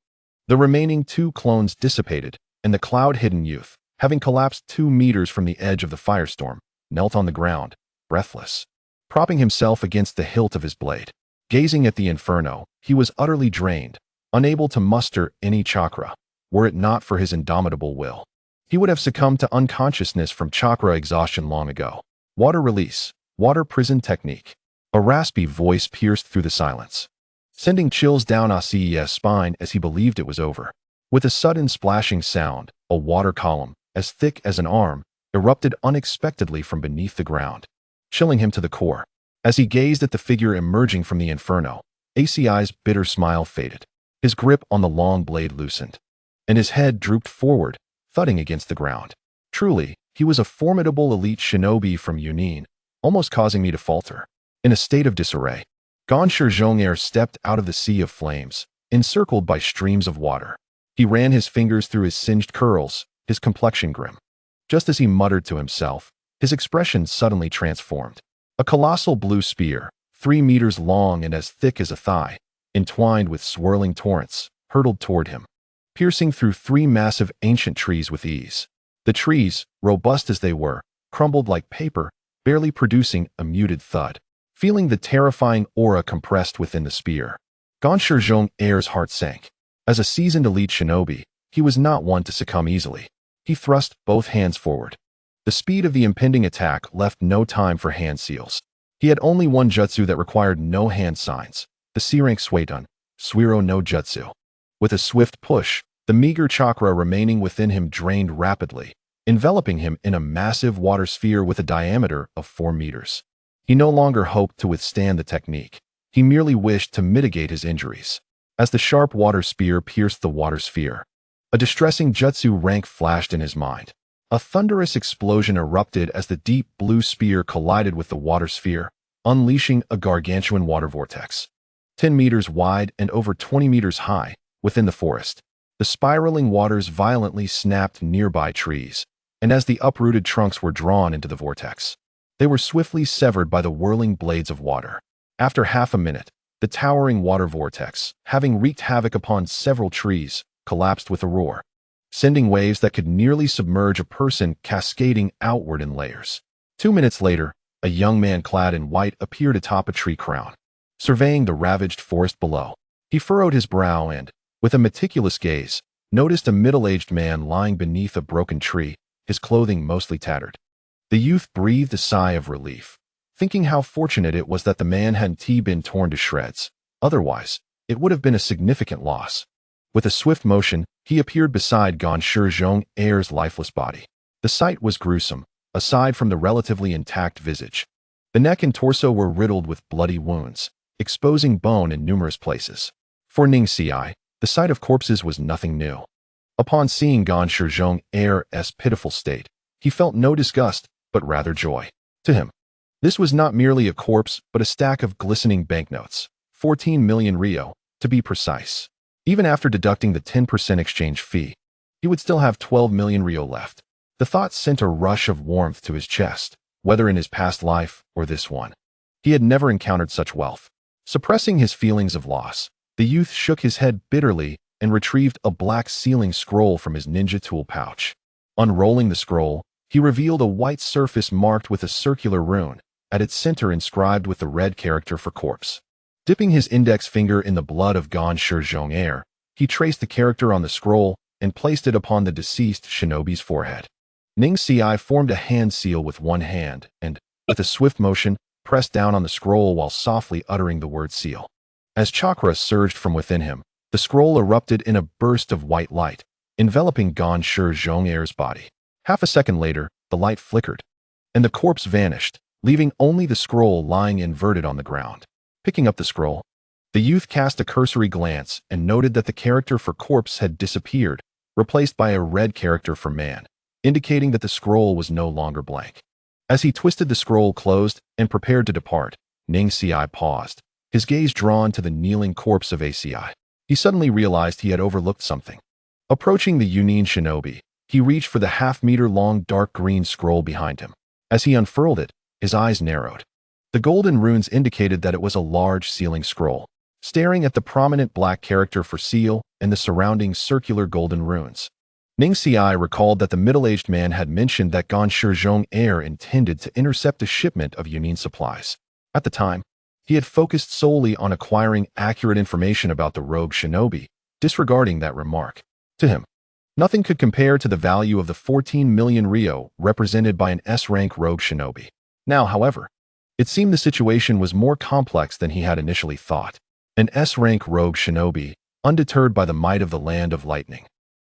the remaining 2 clones dissipated, and the cloud-hidden youth, having collapsed 2 meters from the edge of the firestorm, knelt on the ground, breathless, propping himself against the hilt of his blade. Gazing at the inferno, he was utterly drained, unable to muster any chakra. Were it not for his indomitable will, he would have succumbed to unconsciousness from chakra exhaustion long ago. Water release, water prison technique. A raspy voice pierced through the silence, sending chills down Asii's spine as he believed it was over. With a sudden splashing sound, a water column, as thick as an arm, erupted unexpectedly from beneath the ground, chilling him to the core. As he gazed at the figure emerging from the inferno, Asii's bitter smile faded. His grip on the long blade loosened, and his head drooped forward, thudding against the ground. Truly, he was a formidable elite shinobi from Yunin, almost causing me to falter. In a state of disarray, Gonshi Zhongair stepped out of the sea of flames, encircled by streams of water. He ran his fingers through his singed curls, his complexion grim. Just as he muttered to himself, his expression suddenly transformed. A colossal blue spear, 3 meters long and as thick as a thigh, entwined with swirling torrents, hurtled toward him, piercing through 3 massive ancient trees with ease. The trees, robust as they were, crumbled like paper, barely producing a muted thud. Feeling the terrifying aura compressed within the spear, Gonshi Zhongair's heart sank. As a seasoned elite shinobi, he was not one to succumb easily. He thrust both hands forward. The speed of the impending attack left no time for hand seals. He had only one jutsu that required no hand signs, the C-rank Suidun, Suiro no Jutsu. With a swift push, the meager chakra remaining within him drained rapidly, enveloping him in a massive water sphere with a diameter of 4 meters. He no longer hoped to withstand the technique. He merely wished to mitigate his injuries. As the sharp water spear pierced the water sphere, a distressing jutsu rank flashed in his mind. A thunderous explosion erupted as the deep blue spear collided with the water sphere, unleashing a gargantuan water vortex. 10 meters wide and over 20 meters high, within the forest, the spiraling waters violently snapped nearby trees, and as the uprooted trunks were drawn into the vortex, they were swiftly severed by the whirling blades of water. After half a minute, the towering water vortex, having wreaked havoc upon several trees, collapsed with a roar, sending waves that could nearly submerge a person cascading outward in layers. 2 minutes later, a young man clad in white appeared atop a tree crown, surveying the ravaged forest below. He furrowed his brow and, with a meticulous gaze, noticed a middle-aged man lying beneath a broken tree, his clothing mostly tattered. The youth breathed a sigh of relief, thinking how fortunate it was that the man hadn't been torn to shreds. Otherwise, it would have been a significant loss. With a swift motion, he appeared beside Gonshi Zhongair's lifeless body. The sight was gruesome, aside from the relatively intact visage. The neck and torso were riddled with bloody wounds, exposing bone in numerous places. For Ningxi, the sight of corpses was nothing new. Upon seeing Gonshi Zhongair's pitiful state, he felt no disgust, but rather joy. To him, this was not merely a corpse, but a stack of glistening banknotes, 14 million ryo, to be precise. Even after deducting the 10% exchange fee, he would still have 12 million ryo left. The thought sent a rush of warmth to his chest, whether in his past life or this one. He had never encountered such wealth. Suppressing his feelings of loss, the youth shook his head bitterly and retrieved a black sealing scroll from his ninja tool pouch. Unrolling the scroll, he revealed a white surface marked with a circular rune, at its center inscribed with the red character for corpse. Dipping his index finger in the blood of Gonshi Zhongair, he traced the character on the scroll and placed it upon the deceased shinobi's forehead. Ningxi formed a hand seal with one hand and, with a swift motion, pressed down on the scroll while softly uttering the word seal. As chakra surged from within him, the scroll erupted in a burst of white light, enveloping Gonshi Zhongair's body. Half a second later, the light flickered, and the corpse vanished, leaving only the scroll lying inverted on the ground. Picking up the scroll, the youth cast a cursory glance and noted that the character for corpse had disappeared, replaced by a red character for man, indicating that the scroll was no longer blank. As he twisted the scroll closed and prepared to depart, Ningxi paused, his gaze drawn to the kneeling corpse of ACI. He suddenly realized he had overlooked something. Approaching the Yunin shinobi, he reached for the half-meter-long dark green scroll behind him. As he unfurled it, his eyes narrowed. The golden runes indicated that it was a large sealing scroll. Staring at the prominent black character for seal and the surrounding circular golden runes, Ningxi recalled that the middle-aged man had mentioned that Gonshi Zhongair intended to intercept a shipment of Yunin supplies. At the time, he had focused solely on acquiring accurate information about the rogue shinobi, disregarding that remark. To him, nothing could compare to the value of the 14 million ryo represented by an S-rank rogue shinobi. Now, however, it seemed the situation was more complex than he had initially thought. An S-rank rogue shinobi, undeterred by the might of the Land of Lightning,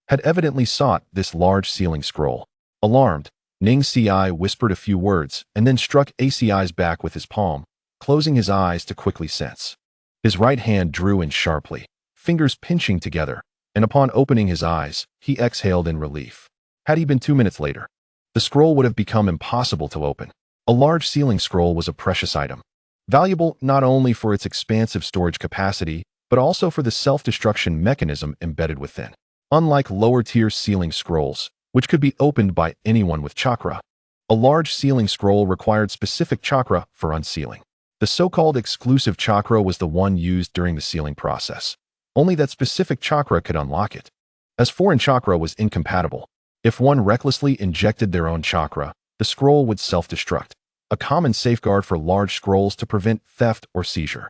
had evidently sought this large sealing scroll. Alarmed, Ningxi whispered a few words and then struck ACI's back with his palm, closing his eyes to quickly sense. His right hand drew in sharply, fingers pinching together, and upon opening his eyes, he exhaled in relief. Had he been 2 minutes later, the scroll would have become impossible to open. A large sealing scroll was a precious item, valuable not only for its expansive storage capacity, but also for the self-destruction mechanism embedded within. Unlike lower-tier sealing scrolls, which could be opened by anyone with chakra, a large sealing scroll required specific chakra for unsealing. The so-called exclusive chakra was the one used during the sealing process. Only that specific chakra could unlock it, as foreign chakra was incompatible. If one recklessly injected their own chakra, the scroll would self-destruct, a common safeguard for large scrolls to prevent theft or seizure.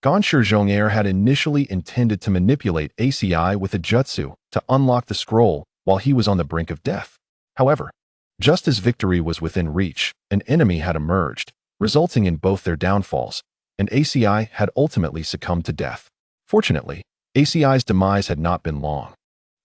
Gonsher Zhong'er had initially intended to manipulate ACI with a jutsu to unlock the scroll while he was on the brink of death. However, just as victory was within reach, an enemy had emerged, resulting in both their downfalls, and ACI had ultimately succumbed to death. Fortunately, ACI's demise had not been long,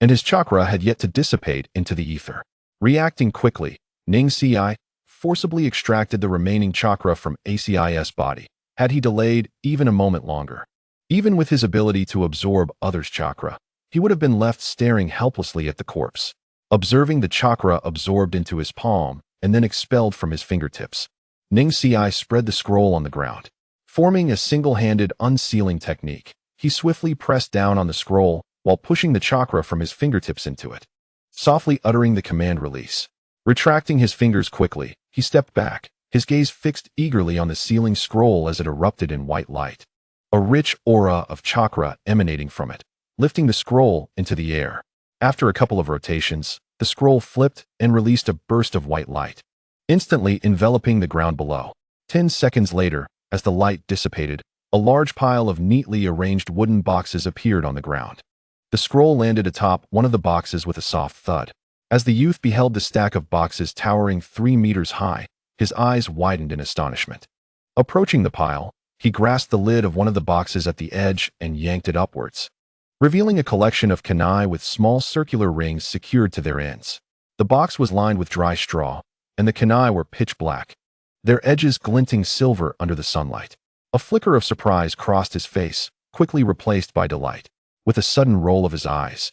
and his chakra had yet to dissipate into the ether. Reacting quickly, Ning Ci forcibly extracted the remaining chakra from ACI's body. Had he delayed even a moment longer, even with his ability to absorb others' chakra, he would have been left staring helplessly at the corpse, observing the chakra absorbed into his palm and then expelled from his fingertips. Ning Ci spread the scroll on the ground. Forming a single-handed unsealing technique, he swiftly pressed down on the scroll while pushing the chakra from his fingertips into it, softly uttering the command release. Retracting his fingers quickly, he stepped back, his gaze fixed eagerly on the sealing scroll as it erupted in white light, a rich aura of chakra emanating from it, lifting the scroll into the air. After a couple of rotations, the scroll flipped and released a burst of white light, instantly enveloping the ground below. 10 seconds later, as the light dissipated, a large pile of neatly arranged wooden boxes appeared on the ground. The scroll landed atop one of the boxes with a soft thud. As the youth beheld the stack of boxes towering 3 meters high, his eyes widened in astonishment. Approaching the pile, he grasped the lid of one of the boxes at the edge and yanked it upwards, revealing a collection of kunai with small circular rings secured to their ends. The box was lined with dry straw, and the kunai were pitch black, their edges glinting silver under the sunlight. A flicker of surprise crossed his face, quickly replaced by delight. With a sudden roll of his eyes,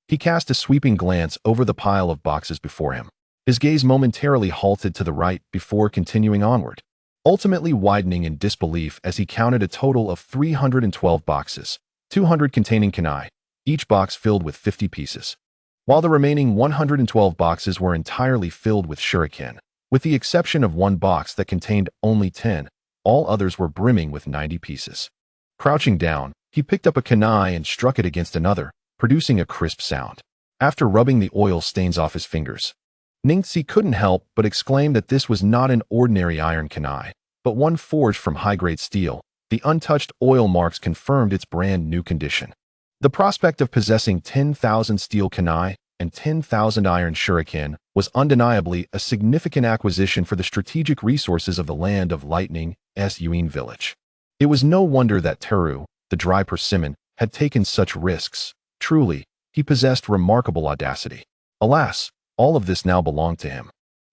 he cast a sweeping glance over the pile of boxes before him. His gaze momentarily halted to the right before continuing onward, ultimately widening in disbelief as he counted a total of 312 boxes, 200 containing kunai, each box filled with 50 pieces, while the remaining 112 boxes were entirely filled with shuriken. With the exception of one box that contained only 10, all others were brimming with 90 pieces. Crouching down, he picked up a kunai and struck it against another, producing a crisp sound. After rubbing the oil stains off his fingers, Ningxi couldn't help but exclaim that this was not an ordinary iron kunai, but one forged from high-grade steel. The untouched oil marks confirmed its brand-new condition. The prospect of possessing 10,000 steel kunai and 10,000 iron shuriken was undeniably a significant acquisition for the strategic resources of the Land of Lightning, Yuen village. It was no wonder that Teru, the dry persimmon, had taken such risks. Truly, he possessed remarkable audacity. Alas, all of this now belonged to him,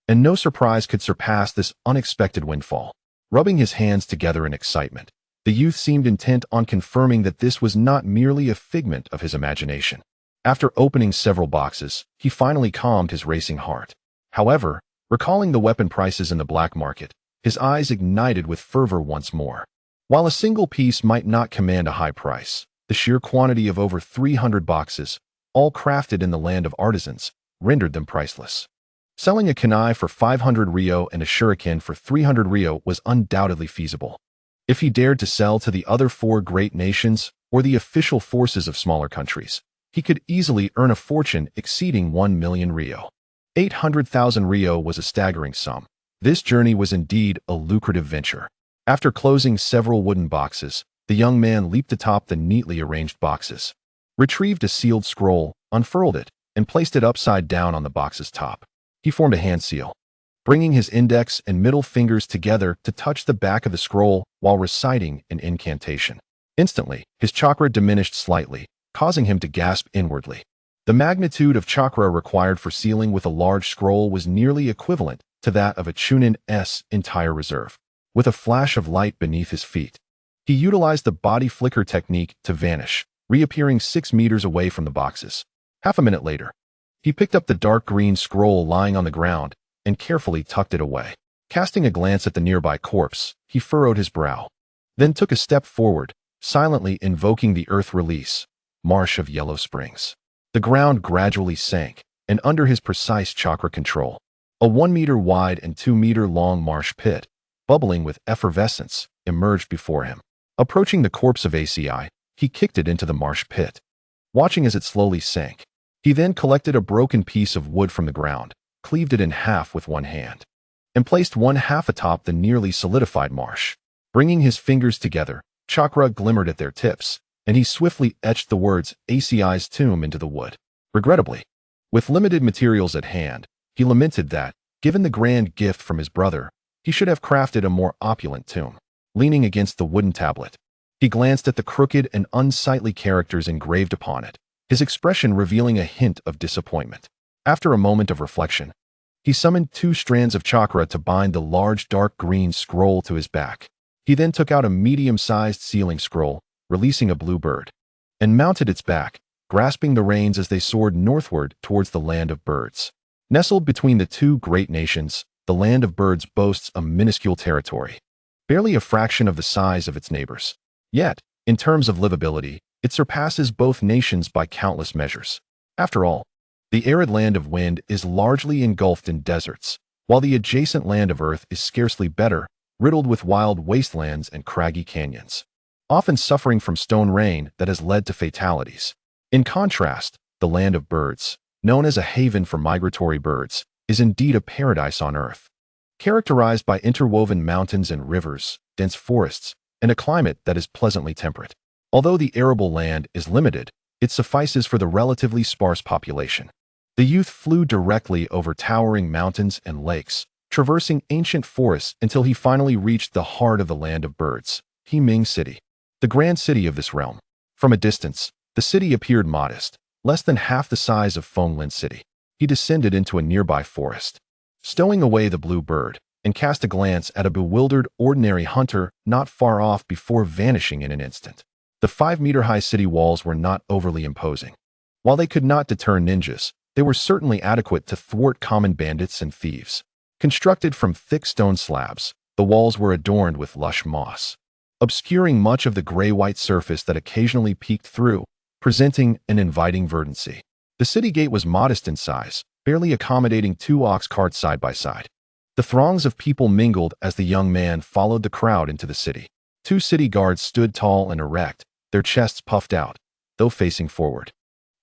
and no surprise could surpass this unexpected windfall. Rubbing his hands together in excitement, the youth seemed intent on confirming that this was not merely a figment of his imagination. After opening several boxes, he finally calmed his racing heart. However, recalling the weapon prices in the black market, his eyes ignited with fervor once more. While a single piece might not command a high price, the sheer quantity of over 300 boxes, all crafted in the land of artisans, rendered them priceless. Selling a kunai for 500 ryo and a shuriken for 300 ryo was undoubtedly feasible. If he dared to sell to the other 4 great nations or the official forces of smaller countries, he could easily earn a fortune exceeding 1 million ryo. 800,000 ryo was a staggering sum. This journey was indeed a lucrative venture. After closing several wooden boxes, the young man leaped atop the neatly arranged boxes, retrieved a sealed scroll, unfurled it, and placed it upside down on the box's top. He formed a hand seal, bringing his index and middle fingers together to touch the back of the scroll while reciting an incantation. Instantly, his chakra diminished slightly, causing him to gasp inwardly. The magnitude of chakra required for sealing with a large scroll was nearly equivalent to that of a Chunin's entire reserve. With a flash of light beneath his feet, he utilized the body flicker technique to vanish, reappearing 6 meters away from the boxes. Half a minute later, he picked up the dark green scroll lying on the ground and carefully tucked it away. Casting a glance at the nearby corpse, he furrowed his brow, then took a step forward, silently invoking the earth release, Marsh of Yellow Springs. The ground gradually sank, and under his precise chakra control, a 1-meter wide and 2-meter long marsh pit, bubbling with effervescence, emerged before him. Approaching the corpse of ACI, he kicked it into the marsh pit, watching as it slowly sank. He then collected a broken piece of wood from the ground, cleaved it in half with one hand, and placed one half atop the nearly solidified marsh. Bringing his fingers together, chakra glimmered at their tips, and he swiftly etched the words ACI's tomb into the wood. Regrettably, with limited materials at hand, he lamented that, given the grand gift from his brother, he should have crafted a more opulent tomb. Leaning against the wooden tablet, he glanced at the crooked and unsightly characters engraved upon it, his expression revealing a hint of disappointment. After a moment of reflection, he summoned 2 strands of chakra to bind the large dark green scroll to his back. He then took out a medium-sized sealing scroll, releasing a blue bird, and mounted its back, grasping the reins as they soared northward towards the land of birds. Nestled between the 2 great nations, the land of birds boasts a minuscule territory, barely a fraction of the size of its neighbors. Yet, in terms of livability, it surpasses both nations by countless measures. After all, the arid land of wind is largely engulfed in deserts, while the adjacent land of earth is scarcely better, riddled with wild wastelands and craggy canyons, often suffering from stone rain that has led to fatalities. In contrast, the land of birds, known as a haven for migratory birds, is indeed a paradise on earth, characterized by interwoven mountains and rivers, dense forests, and a climate that is pleasantly temperate. Although the arable land is limited, it suffices for the relatively sparse population. The youth flew directly over towering mountains and lakes, traversing ancient forests until he finally reached the heart of the land of birds, Himing City, the grand city of this realm. From a distance, the city appeared modest, less than half the size of Fenglin City. He descended into a nearby forest, stowing away the blue bird, and cast a glance at a bewildered ordinary hunter not far off before vanishing in an instant. The 5-meter-high city walls were not overly imposing. While they could not deter ninjas, they were certainly adequate to thwart common bandits and thieves. Constructed from thick stone slabs, the walls were adorned with lush moss, obscuring much of the gray-white surface that occasionally peeked through, presenting an inviting verdancy. The city gate was modest in size, barely accommodating 2 ox carts side by side. The throngs of people mingled as the young man followed the crowd into the city. 2 city guards stood tall and erect, their chests puffed out, though facing forward.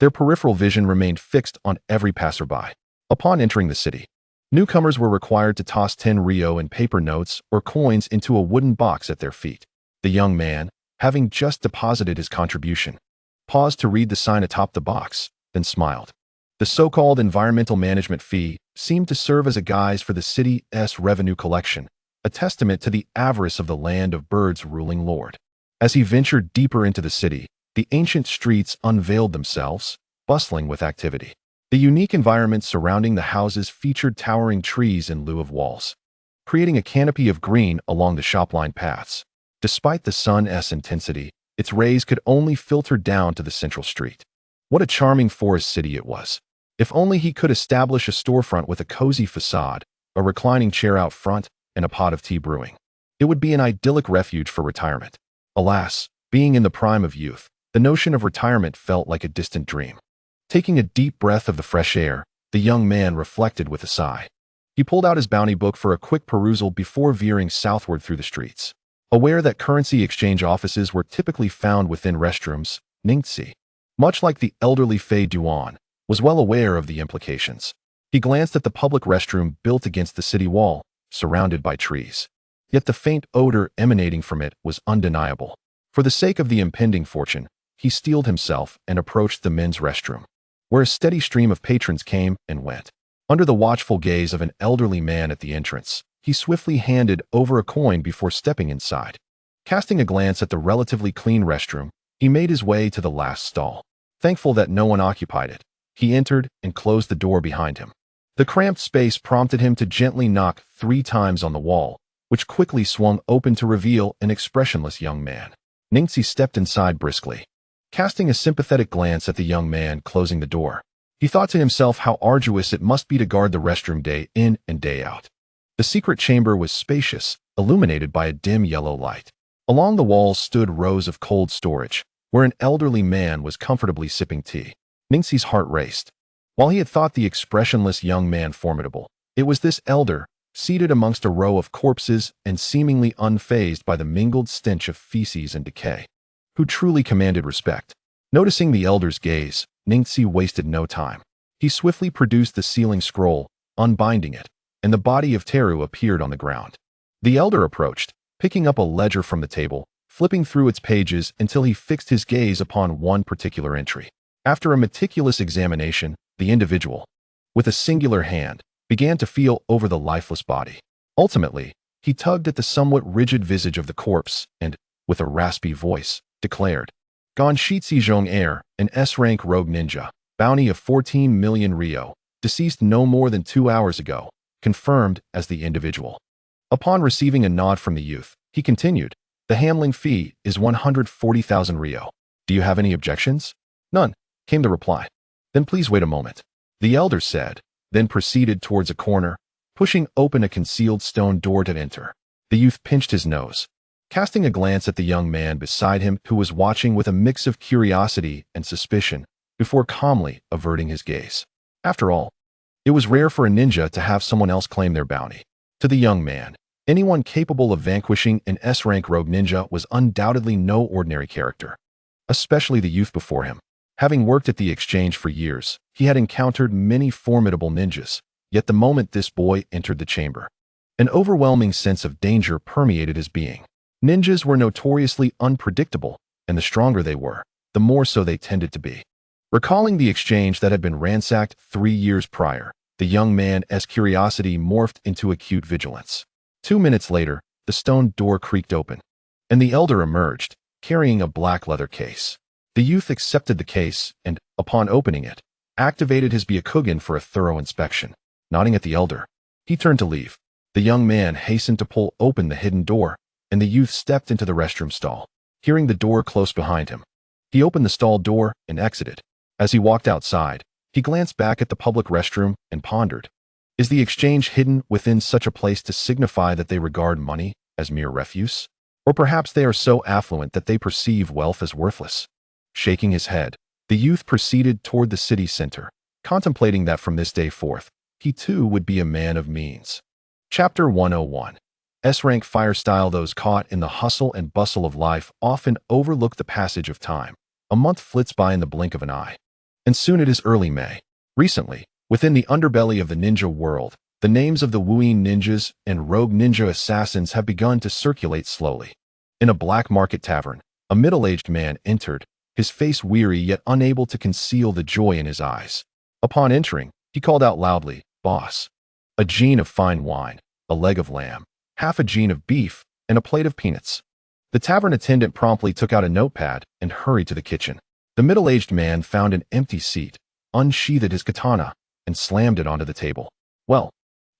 Their peripheral vision remained fixed on every passerby. Upon entering the city, newcomers were required to toss 10 Rio and paper notes or coins into a wooden box at their feet. The young man, having just deposited his contribution, paused to read the sign atop the box, then smiled. The so-called environmental management fee seemed to serve as a guise for the city's revenue collection, a testament to the avarice of the land of birds' ruling lord. As he ventured deeper into the city, the ancient streets unveiled themselves, bustling with activity. The unique environment surrounding the houses featured towering trees in lieu of walls, creating a canopy of green along the shop-lined paths. Despite the sun's intensity, its rays could only filter down to the central street. What a charming forest city it was. If only he could establish a storefront with a cozy facade, a reclining chair out front, and a pot of tea brewing. It would be an idyllic refuge for retirement. Alas, being in the prime of youth, the notion of retirement felt like a distant dream. Taking a deep breath of the fresh air, the young man reflected with a sigh. He pulled out his bounty book for a quick perusal before veering southward through the streets. Aware that currency exchange offices were typically found within restrooms, Ningxi, much like the elderly Fei Duan, was well aware of the implications. He glanced at the public restroom built against the city wall, surrounded by trees. Yet the faint odor emanating from it was undeniable. For the sake of the impending fortune, he steeled himself and approached the men's restroom, where a steady stream of patrons came and went. Under the watchful gaze of an elderly man at the entrance, he swiftly handed over a coin before stepping inside. Casting a glance at the relatively clean restroom, he made his way to the last stall. Thankful that no one occupied it, he entered and closed the door behind him. The cramped space prompted him to gently knock 3 times on the wall, which quickly swung open to reveal an expressionless young man. Ningxi stepped inside briskly, casting a sympathetic glance at the young man closing the door. He thought to himself how arduous it must be to guard the restroom day in and day out. The secret chamber was spacious, illuminated by a dim yellow light. Along the walls stood rows of cold storage, where an elderly man was comfortably sipping tea. Ningxi's heart raced. While he had thought the expressionless young man formidable, it was this elder, seated amongst a row of corpses and seemingly unfazed by the mingled stench of feces and decay, who truly commanded respect. Noticing the elder's gaze, Ningxi wasted no time. He swiftly produced the sealing scroll, unbinding it, and the body of Teru appeared on the ground. The elder approached, picking up a ledger from the table, flipping through its pages until he fixed his gaze upon one particular entry. After a meticulous examination, the individual, with a singular hand, began to feel over the lifeless body. Ultimately, he tugged at the somewhat rigid visage of the corpse and, with a raspy voice, declared, Ganshitsu Zhong Heir, an S-rank rogue ninja, bounty of 14 million ryo, deceased no more than 2 hours ago, confirmed as the individual. Upon receiving a nod from the youth, he continued, the handling fee is 140,000 ryo. Do you have any objections? None, came the reply. Then please wait a moment, the elder said, then proceeded towards a corner, pushing open a concealed stone door to enter. The youth pinched his nose, casting a glance at the young man beside him who was watching with a mix of curiosity and suspicion, before calmly averting his gaze. After all, it was rare for a ninja to have someone else claim their bounty. To the young man, anyone capable of vanquishing an S-rank rogue ninja was undoubtedly no ordinary character, especially the youth before him. Having worked at the exchange for years, he had encountered many formidable ninjas, yet the moment this boy entered the chamber, an overwhelming sense of danger permeated his being. Ninjas were notoriously unpredictable, and the stronger they were, the more so they tended to be. Recalling the exchange that had been ransacked 3 years prior, the young man's curiosity morphed into acute vigilance. 2 minutes later, the stone door creaked open, and the elder emerged, carrying a black leather case. The youth accepted the case and, upon opening it, activated his Byakugan for a thorough inspection. Nodding at the elder, he turned to leave. The young man hastened to pull open the hidden door, and the youth stepped into the restroom stall, hearing the door close behind him. He opened the stall door and exited. As he walked outside, he glanced back at the public restroom and pondered, is the exchange hidden within such a place to signify that they regard money as mere refuse? Or perhaps they are so affluent that they perceive wealth as worthless? Shaking his head, the youth proceeded toward the city center, contemplating that from this day forth, he too would be a man of means. Chapter 101. S-rank fire style. Those caught in the hustle and bustle of life often overlook the passage of time. A month flits by in the blink of an eye. And soon it is early May. Recently, within the underbelly of the ninja world, the names of the Wuyin ninjas and rogue ninja assassins have begun to circulate slowly. In a black market tavern, a middle-aged man entered, his face weary yet unable to conceal the joy in his eyes. Upon entering, he called out loudly, "Boss, a gene of fine wine, a leg of lamb, half a gene of beef, and a plate of peanuts." The tavern attendant promptly took out a notepad and hurried to the kitchen. The middle-aged man found an empty seat, unsheathed his katana, and slammed it onto the table. "Well,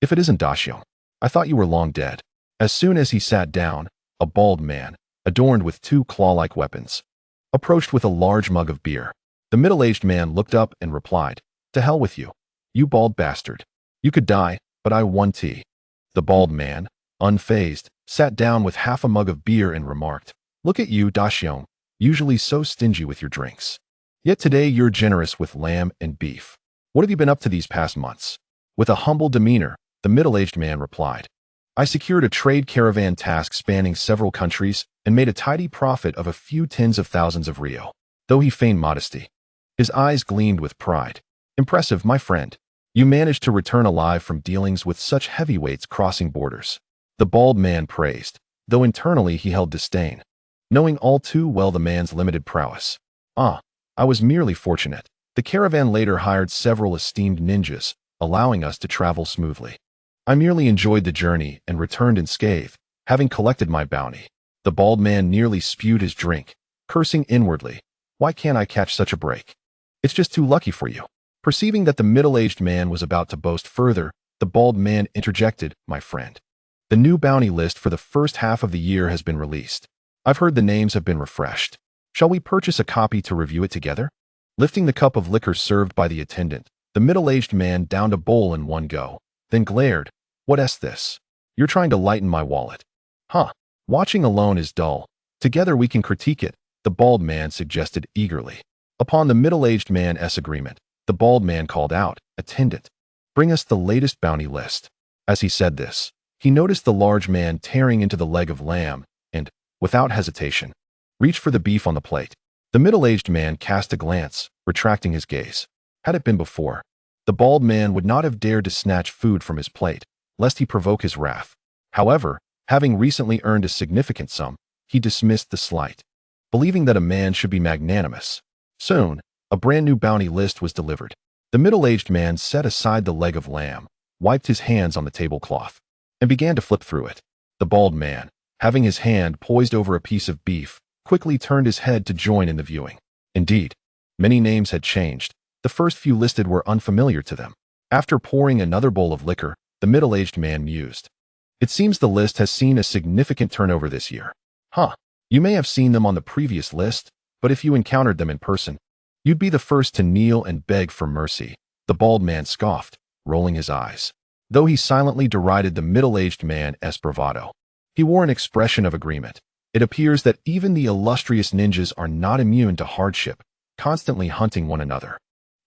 if it isn't Dashion, I thought you were long dead." As soon as he sat down, a bald man, adorned with 2 claw-like weapons, approached with a large mug of beer. The middle-aged man looked up and replied, "To hell with you, you bald bastard. You could die, but I want tea." The bald man, unfazed, sat down with half a mug of beer and remarked, "Look at you, Dashion, usually so stingy with your drinks. Yet today you're generous with lamb and beef. What have you been up to these past months?" With a humble demeanor, the middle-aged man replied, "I secured a trade caravan task spanning several countries and made a tidy profit of a few tens of thousands of ryo." Though he feigned modesty, his eyes gleamed with pride. "Impressive, my friend. You managed to return alive from dealings with such heavyweights crossing borders." The bald man praised, though internally he held disdain, knowing all too well the man's limited prowess. I was merely fortunate. The caravan later hired several esteemed ninjas, allowing us to travel smoothly. I merely enjoyed the journey and returned unscathed, having collected my bounty." The bald man nearly spewed his drink, cursing inwardly, "Why can't I catch such a break? It's just too lucky for you." Perceiving that the middle-aged man was about to boast further, the bald man interjected, "My friend, the new bounty list for the first half of the year has been released. I've heard the names have been refreshed. Shall we purchase a copy to review it together? Lifting the cup of liquor served by the attendant, the middle-aged man downed a bowl in one go, then glared, "What's this? You're trying to lighten my wallet." "Huh. Watching alone is dull. Together we can critique it," the bald man suggested eagerly. Upon the middle-aged man's agreement, the bald man called out, "Attendant, bring us the latest bounty list." As he said this, he noticed the large man tearing into the leg of lamb and, without hesitation, reached for the beef on the plate. The middle-aged man cast a glance, retracting his gaze. Had it been before, the bald man would not have dared to snatch food from his plate, lest he provoke his wrath. However, having recently earned a significant sum, he dismissed the slight, believing that a man should be magnanimous. Soon, a brand new bounty list was delivered. The middle-aged man set aside the leg of lamb, wiped his hands on the tablecloth, and began to flip through it. The bald man, having his hand poised over a piece of beef, quickly turned his head to join in the viewing. Indeed, many names had changed. The first few listed were unfamiliar to them. After pouring another bowl of liquor, the middle-aged man mused. "It seems the list has seen a significant turnover this year." "Huh. You may have seen them on the previous list, but if you encountered them in person, you'd be the first to kneel and beg for mercy," the bald man scoffed, rolling his eyes. Though he silently derided the middle-aged man's bravado, he wore an expression of agreement. It appears that even the illustrious ninjas are not immune to hardship, constantly hunting one another.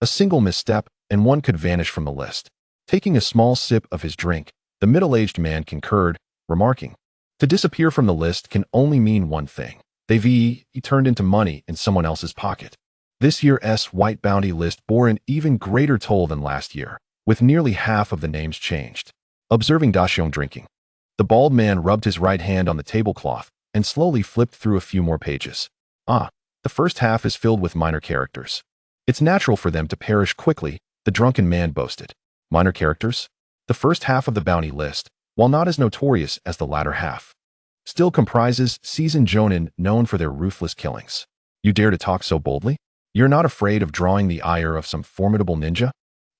A single misstep, and one could vanish from the list. Taking a small sip of his drink, the middle-aged man concurred, remarking, "To disappear from the list can only mean one thing. They've turned into money in someone else's pocket." This year's white bounty list bore an even greater toll than last year, with nearly half of the names changed. Observing Daxiong drinking, the bald man rubbed his right hand on the tablecloth and slowly flipped through a few more pages. The first half is filled with minor characters. It's natural for them to perish quickly, the drunken man boasted. Minor characters? The first half of the bounty list, while not as notorious as the latter half, still comprises seasoned jonin known for their ruthless killings. You dare to talk so boldly? You're not afraid of drawing the ire of some formidable ninja?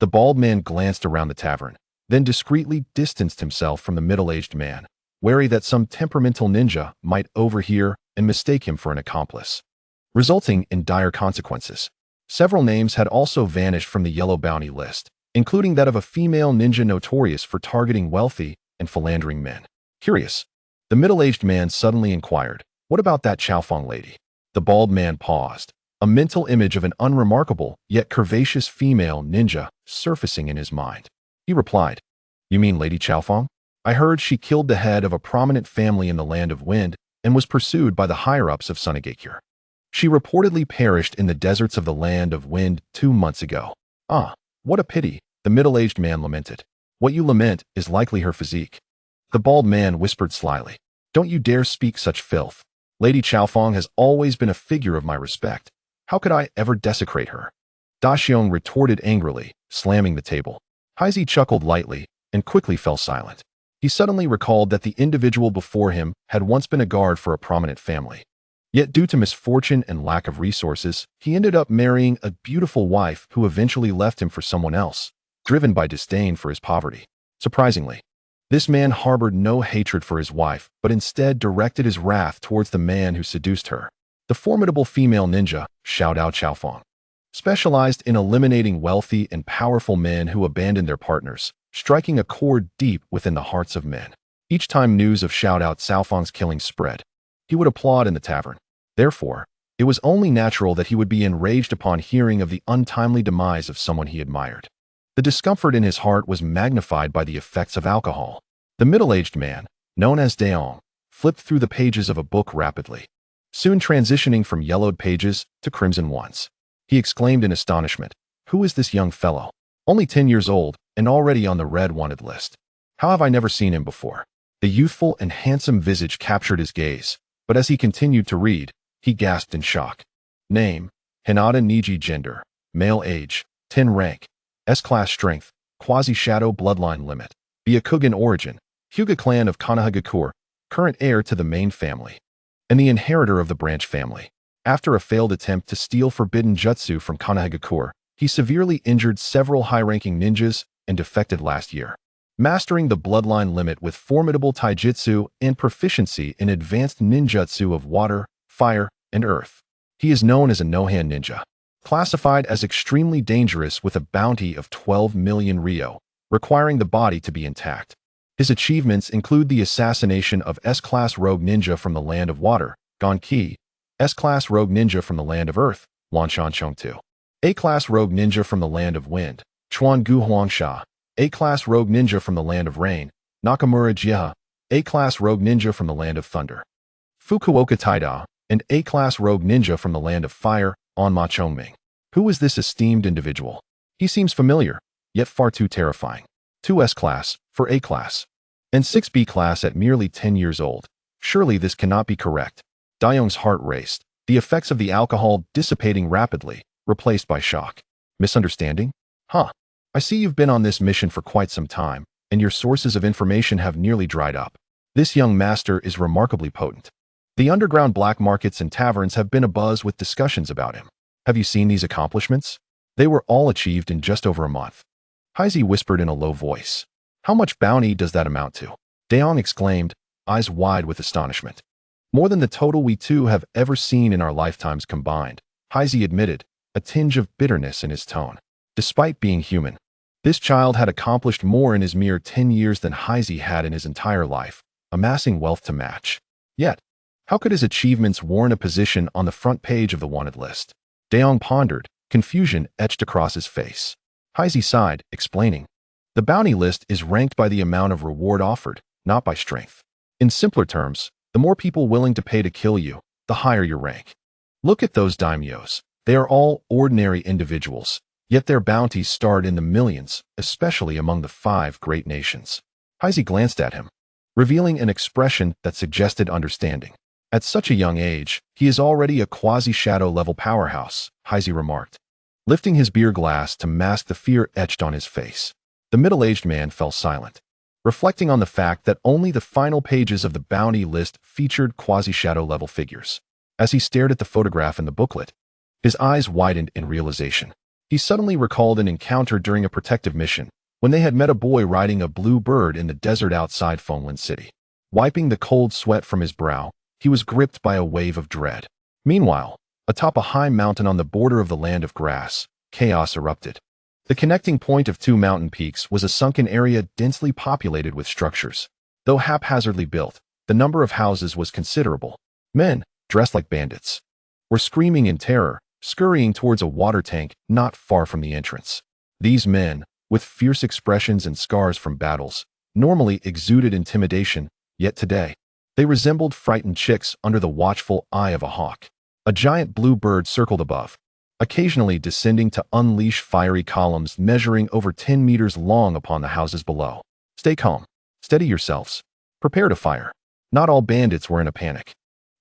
The bald man glanced around the tavern, then discreetly distanced himself from the middle-aged man, wary that some temperamental ninja might overhear and mistake him for an accomplice, resulting in dire consequences. Several names had also vanished from the yellow bounty list, including that of a female ninja notorious for targeting wealthy and philandering men. Curious, the middle-aged man suddenly inquired, "What about that Chaofeng lady?" The bald man paused, a mental image of an unremarkable yet curvaceous female ninja surfacing in his mind. He replied, "You mean Lady Chaofeng? I heard she killed the head of a prominent family in the Land of Wind and was pursued by the higher-ups of Sunagakure. She reportedly perished in the deserts of the Land of Wind 2 months ago." "Ah, what a pity," the middle-aged man lamented. "What you lament is likely her physique." The bald man whispered slyly, "Don't you dare speak such filth. Lady Chaofeng has always been a figure of my respect. How could I ever desecrate her?" Daxiong retorted angrily, slamming the table. Heisei chuckled lightly and quickly fell silent. He suddenly recalled that the individual before him had once been a guard for a prominent family. Yet due to misfortune and lack of resources, he ended up marrying a beautiful wife who eventually left him for someone else, driven by disdain for his poverty. Surprisingly, this man harbored no hatred for his wife, but instead directed his wrath towards the man who seduced her. The formidable female ninja, Xiao Chaofeng, specialized in eliminating wealthy and powerful men who abandoned their partners, striking a chord deep within the hearts of men. Each time news of Xiao Caofeng's killing spread, he would applaud in the tavern. Therefore, it was only natural that he would be enraged upon hearing of the untimely demise of someone he admired. The discomfort in his heart was magnified by the effects of alcohol. The middle-aged man, known as Daong, flipped through the pages of a book rapidly, soon transitioning from yellowed pages to crimson ones. He exclaimed in astonishment, "Who is this young fellow? Only 10 years old and already on the red wanted list. How have I never seen him before?" The youthful and handsome visage captured his gaze, but as he continued to read, he gasped in shock. Name, Hyuga Neji. Gender, male. Age, 10. Rank, S-class. Strength, quasi-shadow. Bloodline limit, Byakugan. Origin, Hyuga clan of Konoha. Current heir to the main family and the inheritor of the branch family. After a failed attempt to steal forbidden jutsu from Konoha, he severely injured several high-ranking ninjas and defected last year, mastering the bloodline limit with formidable taijutsu and proficiency in advanced ninjutsu of water, fire, and earth. He is known as a no-hand ninja, classified as extremely dangerous with a bounty of 12 million ryo, requiring the body to be intact. His achievements include the assassination of S-Class Rogue Ninja from the Land of Water, Gonki, S-Class Rogue Ninja from the Land of Earth, Wanshan Chengtu, A-Class Rogue Ninja from the Land of Wind, Chuan Gu Huangsha, A-Class Rogue Ninja from the Land of Rain, Nakamura Jia, A-Class Rogue Ninja from the Land of Thunder, Fukuoka Taida, and A-Class Rogue Ninja from the Land of Fire, Onma Chongming. Who is this esteemed individual? He seems familiar, yet far too terrifying. 2 S-Class for A-Class, and 6 B-Class at merely 10 years old. Surely this cannot be correct. Dayong's heart raced, the effects of the alcohol dissipating rapidly, replaced by shock. Misunderstanding? Huh. I see you've been on this mission for quite some time, and your sources of information have nearly dried up. This young master is remarkably potent. The underground black markets and taverns have been abuzz with discussions about him. Have you seen these accomplishments? They were all achieved in just over a month. Heisey whispered in a low voice. How much bounty does that amount to? Daeong exclaimed, eyes wide with astonishment. More than the total we two have ever seen in our lifetimes combined, Heisey admitted, a tinge of bitterness in his tone. Despite being human, this child had accomplished more in his mere 10 years than Heisey had in his entire life, amassing wealth to match. Yet, how could his achievements warrant a position on the front page of the wanted list? Daeong pondered, confusion etched across his face. Heisey sighed, explaining, the bounty list is ranked by the amount of reward offered, not by strength. In simpler terms, the more people willing to pay to kill you, the higher your rank. Look at those daimyos. They are all ordinary individuals, yet their bounties start in the millions, especially among the 5 great nations. Heisey glanced at him, revealing an expression that suggested understanding. At such a young age, he is already a quasi-shadow level powerhouse, Heisey remarked, lifting his beer glass to mask the fear etched on his face. The middle-aged man fell silent, reflecting on the fact that only the final pages of the bounty list featured quasi-shadow level figures. As he stared at the photograph in the booklet, his eyes widened in realization. He suddenly recalled an encounter during a protective mission, when they had met a boy riding a blue bird in the desert outside Fenglin City. Wiping the cold sweat from his brow, he was gripped by a wave of dread. Meanwhile, atop a high mountain on the border of the land of grass, chaos erupted. The connecting point of 2 mountain peaks was a sunken area densely populated with structures. Though haphazardly built, the number of houses was considerable. Men, dressed like bandits, were screaming in terror, scurrying towards a water tank not far from the entrance. These men, with fierce expressions and scars from battles, normally exuded intimidation, yet today, they resembled frightened chicks under the watchful eye of a hawk. A giant blue bird circled above, occasionally descending to unleash fiery columns measuring over 10 meters long upon the houses below. Stay calm. Steady yourselves. Prepare to fire. Not all bandits were in a panic.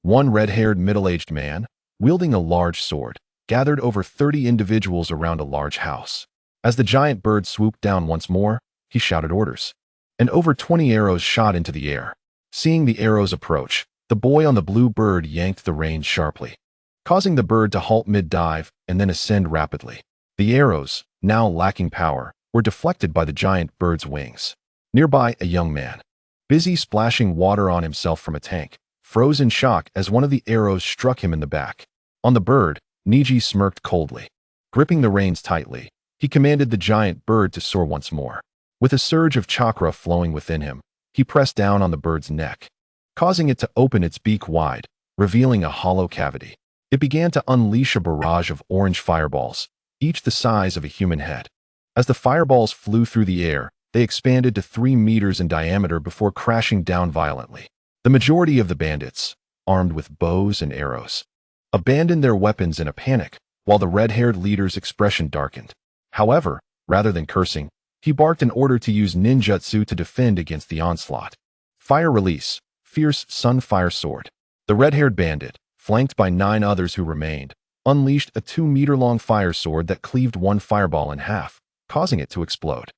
One red-haired middle-aged man, wielding a large sword, gathered over 30 individuals around a large house. As the giant bird swooped down once more, he shouted orders, and over 20 arrows shot into the air. Seeing the arrows approach, the boy on the blue bird yanked the reins sharply, causing the bird to halt mid-dive and then ascend rapidly. The arrows, now lacking power, were deflected by the giant bird's wings. Nearby, a young man, busy splashing water on himself from a tank, froze in shock as one of the arrows struck him in the back. On the bird, Neji smirked coldly. Gripping the reins tightly, he commanded the giant bird to soar once more. With a surge of chakra flowing within him, he pressed down on the bird's neck, causing it to open its beak wide, revealing a hollow cavity. It began to unleash a barrage of orange fireballs, each the size of a human head. As the fireballs flew through the air, they expanded to 3 meters in diameter before crashing down violently. The majority of the bandits, armed with bows and arrows, abandoned their weapons in a panic, while the red-haired leader's expression darkened. However, rather than cursing, he barked an order to use ninjutsu to defend against the onslaught. Fire release, fierce sunfire sword. The red-haired bandit, flanked by 9 others who remained, unleashed a 2-meter-long fire sword that cleaved one fireball in half, causing it to explode.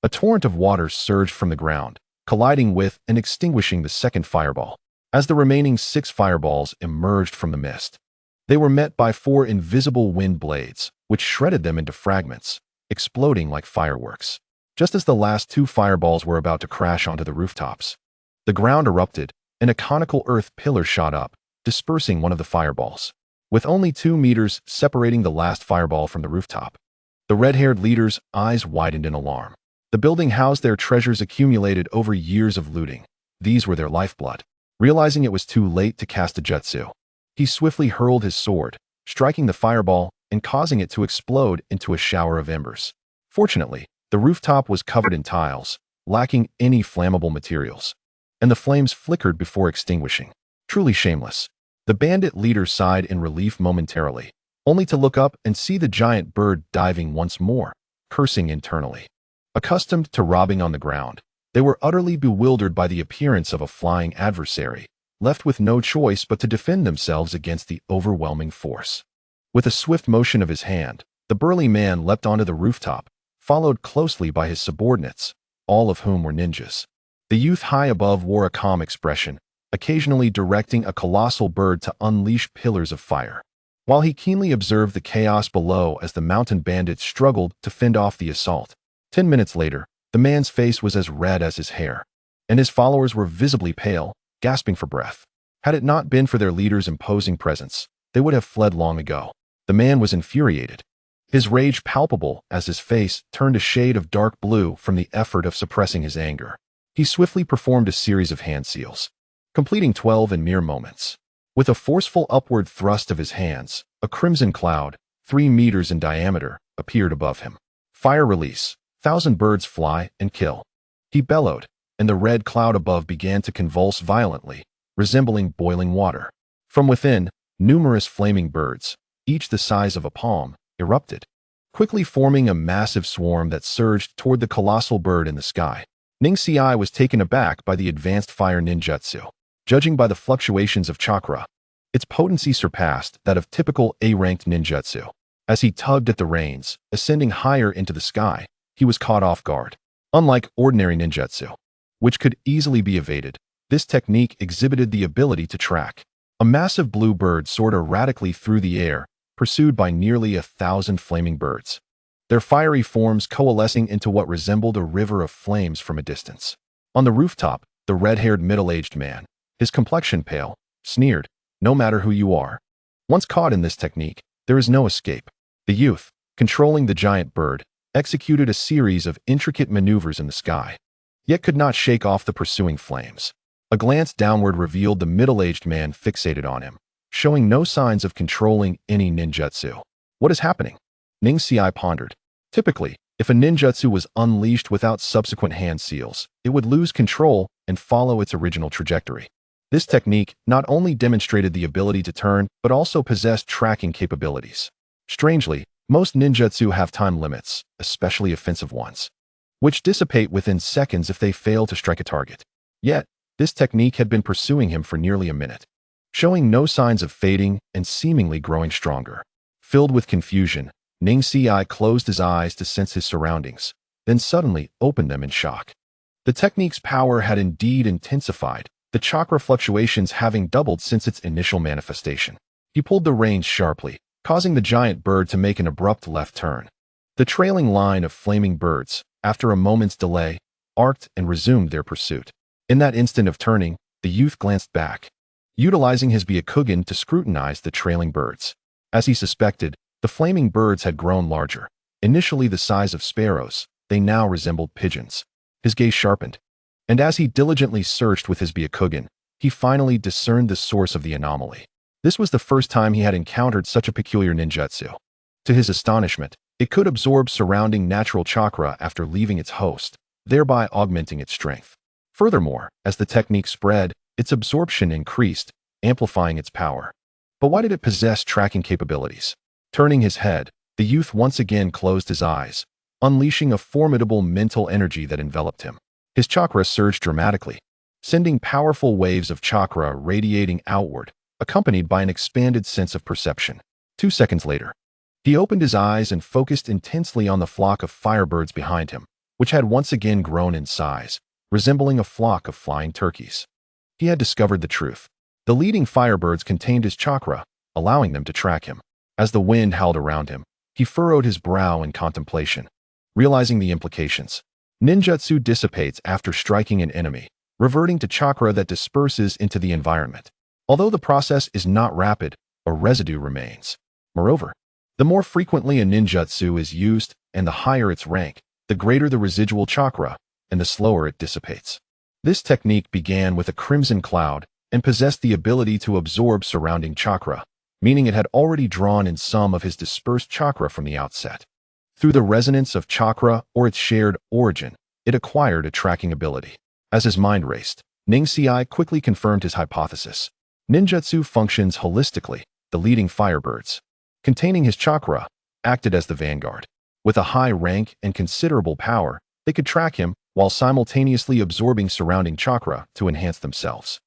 A torrent of water surged from the ground, colliding with and extinguishing the second fireball. As the remaining 6 fireballs emerged from the mist, they were met by 4 invisible wind blades, which shredded them into fragments, exploding like fireworks. Just as the last 2 fireballs were about to crash onto the rooftops, the ground erupted, and a conical earth pillar shot up, dispersing one of the fireballs. with only 2 meters separating the last fireball from the rooftop. The red-haired leader's eyes widened in alarm. The building housed their treasures accumulated over years of looting. These were their lifeblood. Realizing it was too late to cast a jutsu, he swiftly hurled his sword, striking the fireball and causing it to explode into a shower of embers. Fortunately, the rooftop was covered in tiles, lacking any flammable materials, and the flames flickered before extinguishing. Truly shameless. The bandit leader sighed in relief momentarily, only to look up and see the giant bird diving once more, cursing internally. Accustomed to robbing on the ground, they were utterly bewildered by the appearance of a flying adversary, left with no choice but to defend themselves against the overwhelming force. With a swift motion of his hand, the burly man leapt onto the rooftop, followed closely by his subordinates, all of whom were ninjas. The youth high above wore a calm expression, occasionally directing a colossal bird to unleash pillars of fire, while he keenly observed the chaos below as the mountain bandits struggled to fend off the assault. 10 minutes later, the man's face was as red as his hair, and his followers were visibly pale, gasping for breath. Had it not been for their leader's imposing presence, they would have fled long ago. The man was infuriated, his rage palpable as his face turned a shade of dark blue from the effort of suppressing his anger. He swiftly performed a series of hand seals, completing 12 in mere moments. With a forceful upward thrust of his hands, a crimson cloud, 3 meters in diameter, appeared above him. Fire release. 1,000 birds fly and kill. He bellowed, and the red cloud above began to convulse violently, resembling boiling water. From within, numerous flaming birds, each the size of a palm, erupted, quickly forming a massive swarm that surged toward the colossal bird in the sky. Ning-Ci was taken aback by the advanced fire ninjutsu. Judging by the fluctuations of chakra, its potency surpassed that of typical A-ranked ninjutsu. As he tugged at the reins, ascending higher into the sky, he was caught off guard. Unlike ordinary ninjutsu, which could easily be evaded, this technique exhibited the ability to track. A massive blue bird soared erratically through the air, pursued by nearly 1,000 flaming birds, their fiery forms coalescing into what resembled a river of flames from a distance. On the rooftop, the red-haired middle-aged man, his complexion pale, sneered, "No matter who you are. Once caught in this technique, there is no escape." The youth, controlling the giant bird, executed a series of intricate maneuvers in the sky, yet could not shake off the pursuing flames. A glance downward revealed the middle-aged man fixated on him, showing no signs of controlling any ninjutsu. What is happening? Ning-Ci pondered. Typically, if a ninjutsu was unleashed without subsequent hand seals, it would lose control and follow its original trajectory. This technique not only demonstrated the ability to turn, but also possessed tracking capabilities. Strangely, most ninjutsu have time limits, especially offensive ones, which dissipate within seconds if they fail to strike a target. Yet, this technique had been pursuing him for nearly a minute, showing no signs of fading and seemingly growing stronger. Filled with confusion, Ning-Ci closed his eyes to sense his surroundings, then suddenly opened them in shock. The technique's power had indeed intensified, the chakra fluctuations having doubled since its initial manifestation. He pulled the reins sharply, causing the giant bird to make an abrupt left turn. The trailing line of flaming birds, after a moment's delay, arced and resumed their pursuit. In that instant of turning, the youth glanced back, utilizing his Byakugan to scrutinize the trailing birds. As he suspected, the flaming birds had grown larger. Initially the size of sparrows, they now resembled pigeons. His gaze sharpened, and as he diligently searched with his Byakugan, he finally discerned the source of the anomaly. This was the first time he had encountered such a peculiar ninjutsu. To his astonishment, it could absorb surrounding natural chakra after leaving its host, thereby augmenting its strength. Furthermore, as the technique spread, its absorption increased, amplifying its power. But why did it possess tracking capabilities? Turning his head, the youth once again closed his eyes, unleashing a formidable mental energy that enveloped him. His chakra surged dramatically, sending powerful waves of chakra radiating outward, accompanied by an expanded sense of perception. 2 seconds later, he opened his eyes and focused intensely on the flock of firebirds behind him, which had once again grown in size, resembling a flock of flying turkeys. He had discovered the truth. The leading firebirds contained his chakra, allowing them to track him. As the wind howled around him, he furrowed his brow in contemplation, realizing the implications. Ninjutsu dissipates after striking an enemy, reverting to chakra that disperses into the environment. Although the process is not rapid, a residue remains. Moreover, the more frequently a ninjutsu is used and the higher its rank, the greater the residual chakra and the slower it dissipates. This technique began with a crimson cloud and possessed the ability to absorb surrounding chakra, meaning it had already drawn in some of his dispersed chakra from the outset. Through the resonance of chakra or its shared origin, it acquired a tracking ability. As his mind raced, Ning-Ci quickly confirmed his hypothesis. Ninjutsu functions holistically. The leading firebirds, containing his chakra, acted as the vanguard. With a high rank and considerable power, they could track him while simultaneously absorbing surrounding chakra to enhance themselves.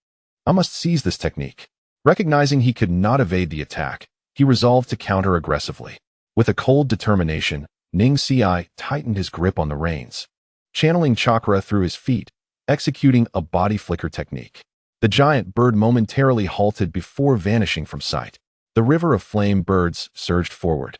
I must seize this technique. Recognizing he could not evade the attack, he resolved to counter aggressively. With a cold determination, Ning-Ci tightened his grip on the reins, channeling chakra through his feet, executing a body flicker technique. The giant bird momentarily halted before vanishing from sight. The river of flame birds surged forward,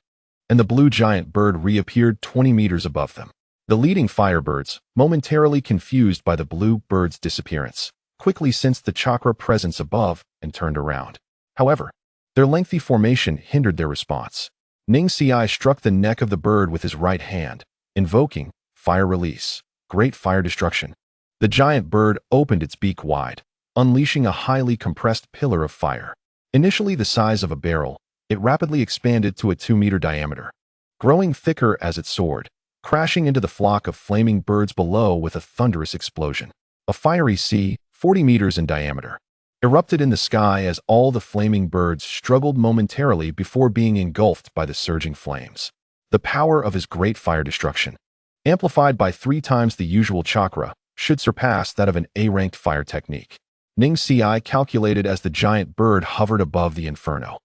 and the blue giant bird reappeared 20 meters above them. The leading firebirds, momentarily confused by the blue bird's disappearance, quickly sensed the chakra presence above and turned around. However, their lengthy formation hindered their response. Ning-Ci struck the neck of the bird with his right hand, invoking fire release, great fire destruction. The giant bird opened its beak wide, unleashing a highly compressed pillar of fire. Initially the size of a barrel, it rapidly expanded to a 2-meter diameter, growing thicker as it soared, crashing into the flock of flaming birds below with a thunderous explosion. A fiery sea, 40 meters in diameter, erupted in the sky as all the flaming birds struggled momentarily before being engulfed by the surging flames. The power of his great fire destruction, amplified by 3 times the usual chakra, should surpass that of an A-ranked fire technique. Ning-Ci calculated as the giant bird hovered above the inferno.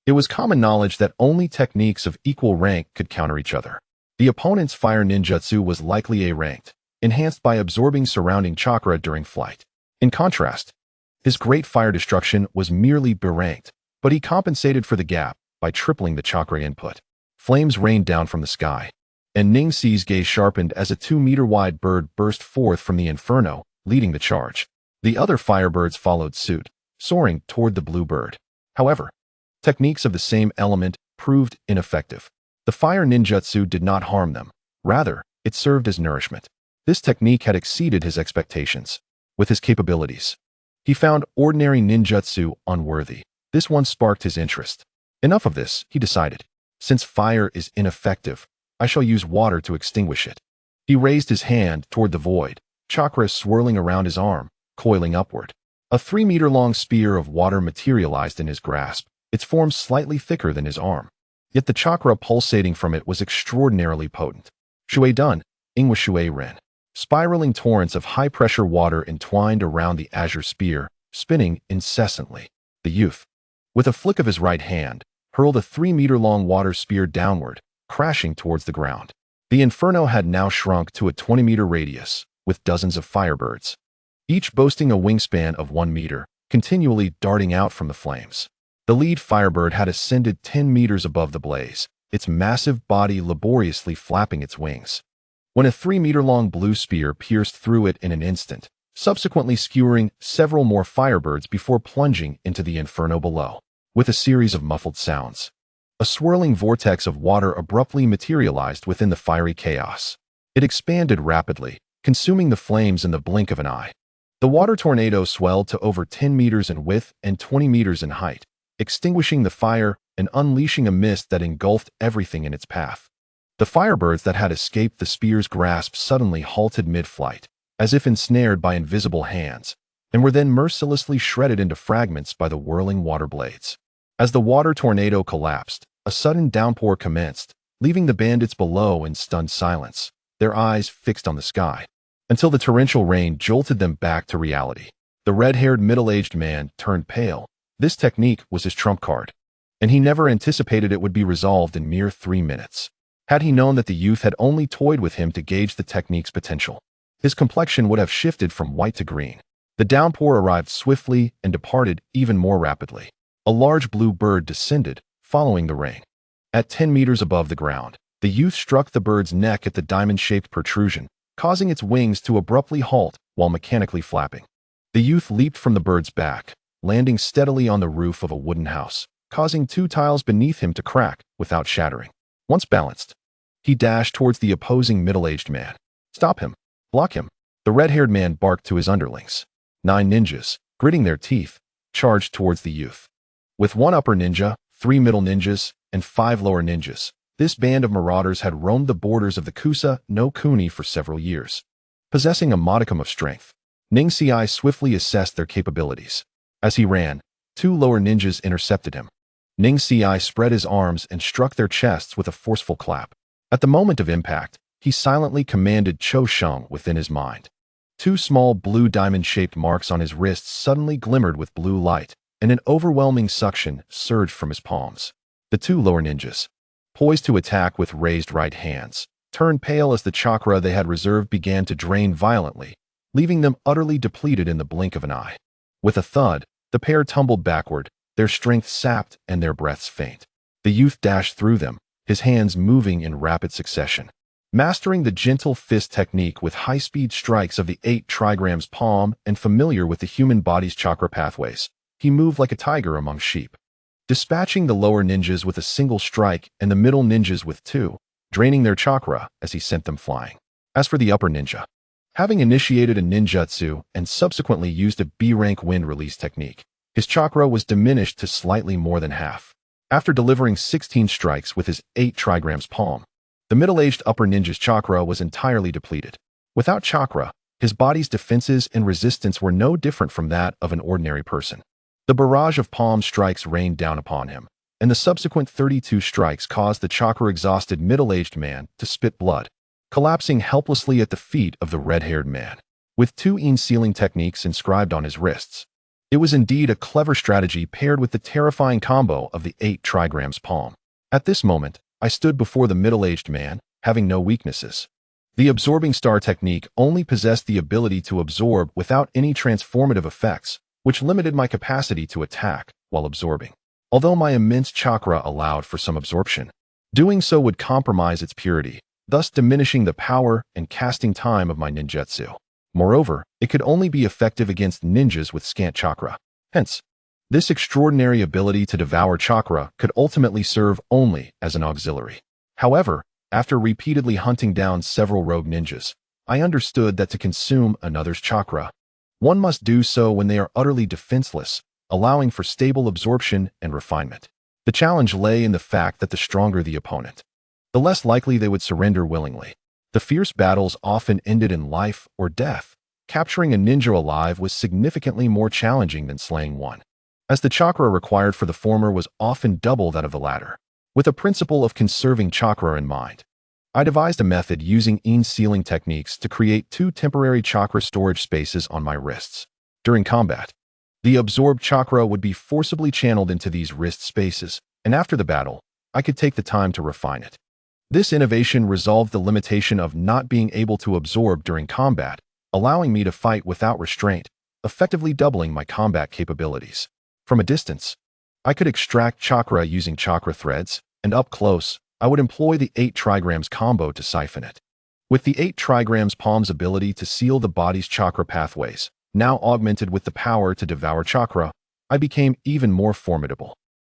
It was common knowledge that only techniques of equal rank could counter each other. The opponent's fire ninjutsu was likely A-ranked, enhanced by absorbing surrounding chakra during flight. In contrast, his great fire destruction was merely B-ranked, but he compensated for the gap by tripling the chakra input. Flames rained down from the sky, and Ning-Ci's gaze sharpened as a 2-meter-wide bird burst forth from the inferno, leading the charge. The other firebirds followed suit, soaring toward the blue bird. However, techniques of the same element proved ineffective. The fire ninjutsu did not harm them. Rather, it served as nourishment. This technique had exceeded his expectations. With his capabilities, he found ordinary ninjutsu unworthy. This one sparked his interest. Enough of this, he decided. Since fire is ineffective, I shall use water to extinguish it. He raised his hand toward the void, chakra swirling around his arm, coiling upward. A 3-meter-long spear of water materialized in his grasp, its form slightly thicker than his arm. Yet the chakra pulsating from it was extraordinarily potent. Shui Dun, Ingwa Shui Ren. Spiraling torrents of high-pressure water entwined around the azure spear, spinning incessantly. The youth, with a flick of his right hand, hurled a 3-meter-long water spear downward, crashing towards the ground. The inferno had now shrunk to a 20-meter radius, with dozens of firebirds, each boasting a wingspan of 1 meter, continually darting out from the flames. The lead firebird had ascended 10 meters above the blaze, its massive body laboriously flapping its wings, when a 3-meter-long blue spear pierced through it in an instant, subsequently skewering several more firebirds before plunging into the inferno below. With a series of muffled sounds, a swirling vortex of water abruptly materialized within the fiery chaos. It expanded rapidly, consuming the flames in the blink of an eye. The water tornado swelled to over 10 meters in width and 20 meters in height, extinguishing the fire and unleashing a mist that engulfed everything in its path. The firebirds that had escaped the spear's grasp suddenly halted mid-flight, as if ensnared by invisible hands, and were then mercilessly shredded into fragments by the whirling water blades. As the water tornado collapsed, a sudden downpour commenced, leaving the bandits below in stunned silence, their eyes fixed on the sky, until the torrential rain jolted them back to reality. The red-haired middle-aged man turned pale. This technique was his trump card, and he never anticipated it would be resolved in mere 3 minutes. Had he known that the youth had only toyed with him to gauge the technique's potential, his complexion would have shifted from white to green. The downpour arrived swiftly and departed even more rapidly. A large blue bird descended, following the rain. At 10 meters above the ground, the youth struck the bird's neck at the diamond-shaped protrusion, causing its wings to abruptly halt while mechanically flapping. The youth leaped from the bird's back, landing steadily on the roof of a wooden house, causing 2 tiles beneath him to crack without shattering. Once balanced, he dashed towards the opposing middle-aged man. Stop him! Block him! The red-haired man barked to his underlings. 9 ninjas, gritting their teeth, charged towards the youth. With 1 upper ninja, 3 middle ninjas, and 5 lower ninjas, this band of marauders had roamed the borders of the Kusa no Kuni for several years. Possessing a modicum of strength, Ningxiai swiftly assessed their capabilities. As he ran, 2 lower ninjas intercepted him. Ningxiai spread his arms and struck their chests with a forceful clap. At the moment of impact, he silently commanded Cho Sheng within his mind. 2 small blue diamond-shaped marks on his wrists suddenly glimmered with blue light, and an overwhelming suction surged from his palms. The 2 lower ninjas, poised to attack with raised right hands, turned pale as the chakra they had reserved began to drain violently, leaving them utterly depleted in the blink of an eye. With a thud, the pair tumbled backward, their strength sapped and their breaths faint. The youth dashed through them, his hands moving in rapid succession. Mastering the gentle fist technique with high-speed strikes of the 8 trigrams palm and familiar with the human body's chakra pathways, he moved like a tiger among sheep. Dispatching the lower ninjas with a single strike and the middle ninjas with 2, draining their chakra as he sent them flying. As for the upper ninja, having initiated a ninjutsu and subsequently used a B-rank wind release technique, his chakra was diminished to slightly more than half. After delivering 16 strikes with his 8 trigrams palm, the middle-aged upper ninja's chakra was entirely depleted. Without chakra, his body's defenses and resistance were no different from that of an ordinary person. The barrage of palm strikes rained down upon him, and the subsequent 32 strikes caused the chakra-exhausted middle-aged man to spit blood, collapsing helplessly at the feet of the red-haired man. With 2 in-sealing techniques inscribed on his wrists, it was indeed a clever strategy paired with the terrifying combo of the 8 trigrams palm. At this moment, I stood before the middle-aged man, having no weaknesses. The absorbing star technique only possessed the ability to absorb without any transformative effects, which limited my capacity to attack while absorbing. Although my immense chakra allowed for some absorption, doing so would compromise its purity, thus diminishing the power and casting time of my ninjutsu. Moreover, it could only be effective against ninjas with scant chakra. Hence, this extraordinary ability to devour chakra could ultimately serve only as an auxiliary. However, after repeatedly hunting down several rogue ninjas, I understood that to consume another's chakra, one must do so when they are utterly defenseless, allowing for stable absorption and refinement. The challenge lay in the fact that the stronger the opponent, the less likely they would surrender willingly. The fierce battles often ended in life or death. Capturing a ninja alive was significantly more challenging than slaying one, as the chakra required for the former was often double that of the latter. With a principle of conserving chakra in mind, I devised a method using in-sealing techniques to create 2 temporary chakra storage spaces on my wrists. During combat, the absorbed chakra would be forcibly channeled into these wrist spaces, and after the battle, I could take the time to refine it. This innovation resolved the limitation of not being able to absorb during combat, allowing me to fight without restraint, effectively doubling my combat capabilities. From a distance, I could extract chakra using chakra threads, and up close, I would employ the 8 trigrams combo to siphon it. With the 8 trigrams palm's ability to seal the body's chakra pathways, now augmented with the power to devour chakra, I became even more formidable.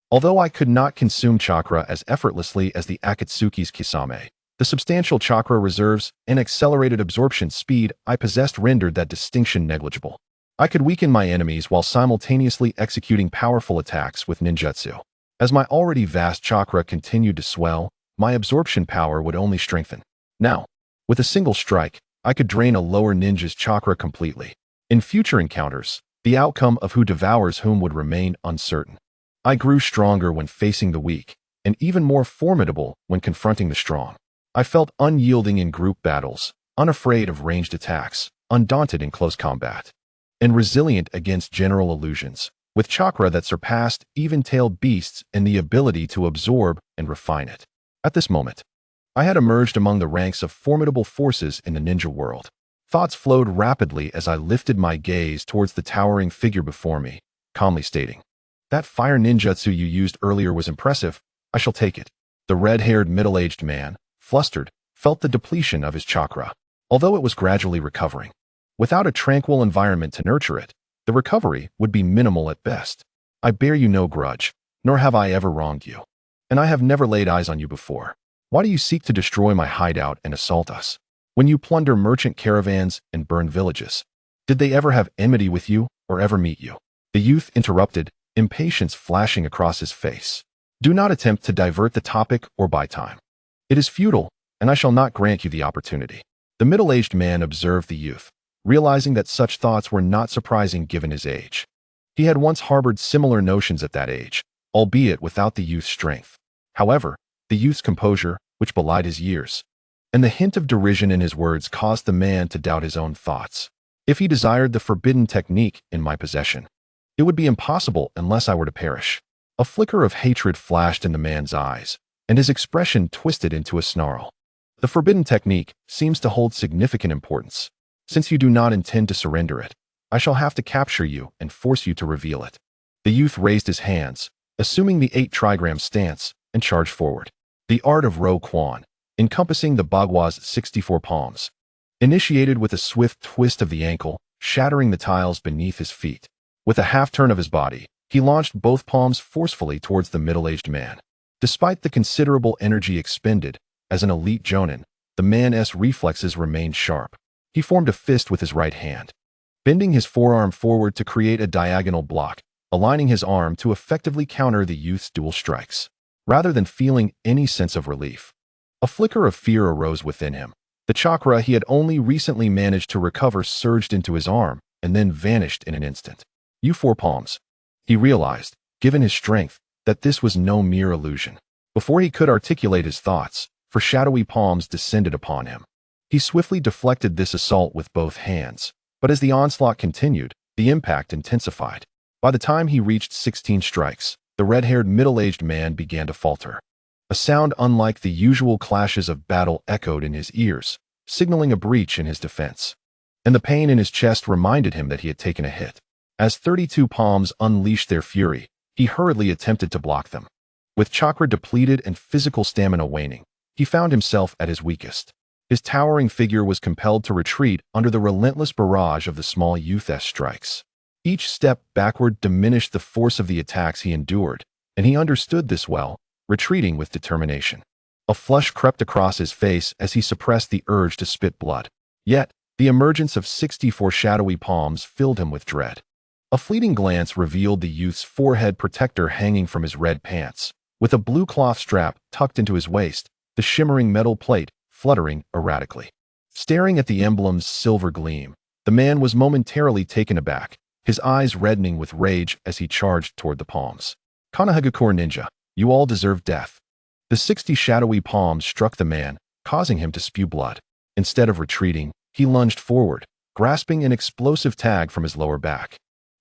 Although I could not consume chakra as effortlessly as the Akatsuki's Kisame, the substantial chakra reserves and accelerated absorption speed I possessed rendered that distinction negligible. I could weaken my enemies while simultaneously executing powerful attacks with ninjutsu. As my already vast chakra continued to swell, my absorption power would only strengthen. Now, with a single strike, I could drain a lower ninja's chakra completely. In future encounters, the outcome of who devours whom would remain uncertain. I grew stronger when facing the weak, and even more formidable when confronting the strong. I felt unyielding in group battles, unafraid of ranged attacks, undaunted in close combat, and resilient against general illusions, with chakra that surpassed even-tailed beasts and the ability to absorb and refine it. At this moment, I had emerged among the ranks of formidable forces in the ninja world. Thoughts flowed rapidly as I lifted my gaze towards the towering figure before me, calmly stating, "That fire ninjutsu you used earlier was impressive. I shall take it." The red-haired middle-aged man, flustered, felt the depletion of his chakra, although it was gradually recovering. Without a tranquil environment to nurture it, the recovery would be minimal at best. "I bear you no grudge. nor have I ever wronged you. And I have never laid eyes on you before. Why do you seek to destroy my hideout and assault us? When you plunder merchant caravans and burn villages, did they ever have enmity with you or ever meet you?" The youth interrupted, impatience flashing across his face. "Do not attempt to divert the topic or buy time. It is futile, and I shall not grant you the opportunity." The middle-aged man observed the youth, realizing that such thoughts were not surprising given his age. He had once harbored similar notions at that age, albeit without the youth's strength. However, the youth's composure, which belied his years, and the hint of derision in his words caused the man to doubt his own thoughts. If he desired the forbidden technique in my possession, it would be impossible unless I were to perish. A flicker of hatred flashed in the man's eyes, and his expression twisted into a snarl. "The forbidden technique seems to hold significant importance. Since you do not intend to surrender it, I shall have to capture you and force you to reveal it." The youth raised his hands, assuming the 8 trigram stance, and charged forward. The art of Ro Quan, encompassing the Baghua's 64 palms, initiated with a swift twist of the ankle, shattering the tiles beneath his feet. With a half-turn of his body, he launched both palms forcefully towards the middle-aged man. Despite the considerable energy expended, as an elite jonin, the man's reflexes remained sharp. He formed a fist with his right hand, bending his forearm forward to create a diagonal block, aligning his arm to effectively counter the youth's dual strikes. Rather than feeling any sense of relief, a flicker of fear arose within him. The chakra he had only recently managed to recover surged into his arm and then vanished in an instant. "You 4 palms." He realized, given his strength, that this was no mere illusion. Before he could articulate his thoughts, for shadowy palms descended upon him. He swiftly deflected this assault with both hands, but as the onslaught continued, the impact intensified. By the time he reached 16 strikes, the red-haired middle-aged man began to falter. A sound unlike the usual clashes of battle echoed in his ears, signaling a breach in his defense. And the pain in his chest reminded him that he had taken a hit. As 32 palms unleashed their fury, he hurriedly attempted to block them. With chakra depleted and physical stamina waning, he found himself at his weakest. His towering figure was compelled to retreat under the relentless barrage of the small youth's strikes. Each step backward diminished the force of the attacks he endured, and he understood this well, retreating with determination. A flush crept across his face as he suppressed the urge to spit blood. Yet, the emergence of 64 shadowy palms filled him with dread. A fleeting glance revealed the youth's forehead protector hanging from his red pants, with a blue cloth strap tucked into his waist, the shimmering metal plate fluttering erratically. Staring at the emblem's silver gleam, the man was momentarily taken aback, his eyes reddening with rage as he charged toward the palms. "Konoha ninja, you all deserve death." The 60 shadowy palms struck the man, causing him to spew blood. Instead of retreating, he lunged forward, grasping an explosive tag from his lower back,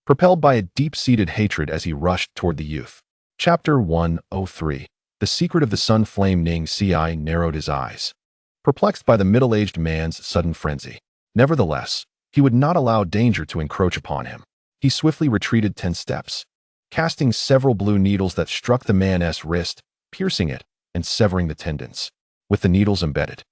propelled by a deep-seated hatred as he rushed toward the youth. Chapter 103. The secret of the sun flame. Ning Ci narrowed his eyes, perplexed by the middle-aged man's sudden frenzy. Nevertheless, he would not allow danger to encroach upon him. He swiftly retreated 10 steps, casting several blue needles that struck the man's wrist, piercing it and severing the tendons. With the needles embedded,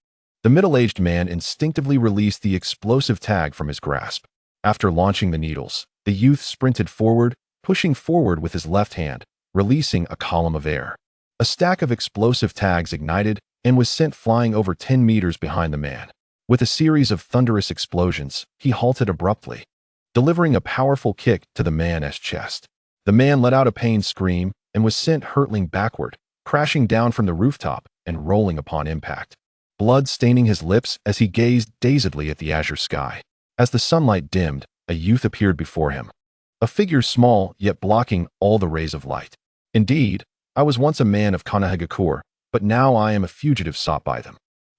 the middle-aged man instinctively released the explosive tag from his grasp. After launching the needles, the youth sprinted forward, pushing forward with his left hand, releasing a column of air. A stack of explosive tags ignited and was sent flying over 10 meters behind the man. With a series of thunderous explosions, he halted abruptly, delivering a powerful kick to the man's chest. The man let out a pained scream and was sent hurtling backward, crashing down from the rooftop and rolling upon impact, blood staining his lips as he gazed dazedly at the azure sky. As the sunlight dimmed, a youth appeared before him, a figure small yet blocking all the rays of light. "Indeed, I was once a man of Konoha, but now I am a fugitive sought by them.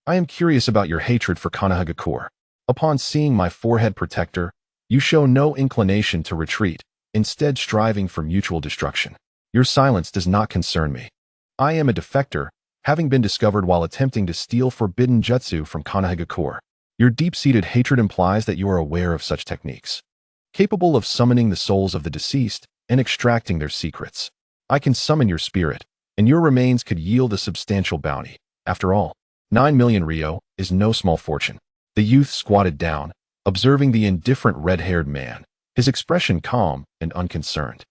I am curious about your hatred for Konoha. Upon seeing my forehead protector, you show no inclination to retreat, instead striving for mutual destruction. Your silence does not concern me. I am a defector, having been discovered while attempting to steal forbidden jutsu from Konoha. Your deep-seated hatred implies that you are aware of such techniques, capable of summoning the souls of the deceased and extracting their secrets. I can summon your spirit, and your remains could yield a substantial bounty. After all, 9 million ryo is no small fortune." The youth squatted down, observing the indifferent red-haired man, his expression calm and unconcerned.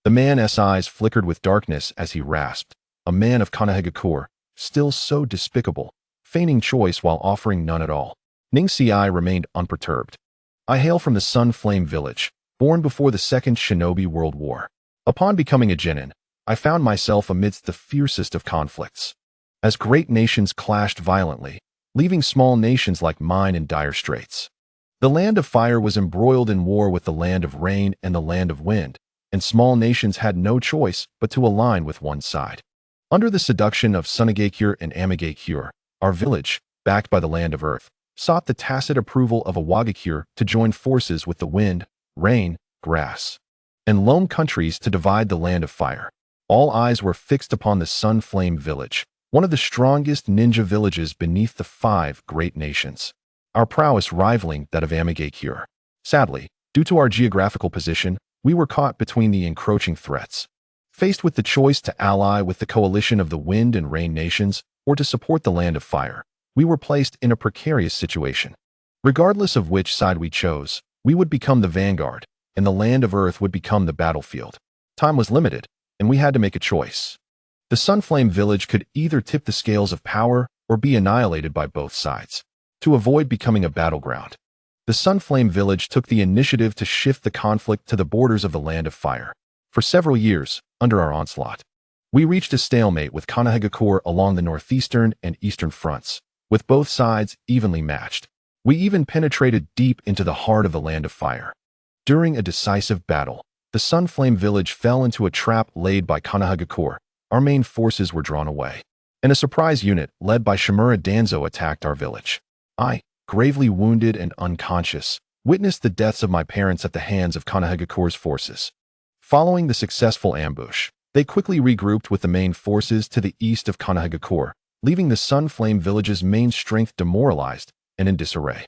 The man's eyes flickered with darkness as he rasped, "A man of Konoha, still so despicable, feigning choice while offering none at all." Ning Si remained unperturbed. "I hail from the Sun Flame Village, born before the Second Shinobi World War. Upon becoming a genin, I found myself amidst the fiercest of conflicts. As great nations clashed violently, leaving small nations like mine in dire straits. The land of fire was embroiled in war with the land of rain and the land of wind, and small nations had no choice but to align with one side. Under the seduction of Sunigakure and Amigakure, our village, backed by the land of earth, sought the tacit approval of Awagakure to join forces with the wind, rain, grass, and loam countries to divide the land of fire. All eyes were fixed upon the Sun Flame Village, one of the strongest ninja villages beneath the 5 great nations, our prowess rivaling that of Amigakure. Sadly, due to our geographical position, we were caught between the encroaching threats. Faced with the choice to ally with the coalition of the wind and rain nations or to support the land of fire, we were placed in a precarious situation. Regardless of which side we chose, we would become the vanguard, and the land of earth would become the battlefield. Time was limited, and we had to make a choice. The Sunflame Village could either tip the scales of power or be annihilated by both sides. To avoid becoming a battleground, the Sunflame Village took the initiative to shift the conflict to the borders of the land of fire. For several years, under our onslaught, we reached a stalemate with Konoha along the northeastern and eastern fronts, with both sides evenly matched. We even penetrated deep into the heart of the land of fire. During a decisive battle, the Sunflame Village fell into a trap laid by Konoha. Our main forces were drawn away, and a surprise unit led by Shimura Danzo attacked our village. I, gravely wounded and unconscious, witnessed the deaths of my parents at the hands of Konoha's forces. Following the successful ambush, they quickly regrouped with the main forces to the east of Konoha, leaving the Sunflame Village's main strength demoralized and in disarray.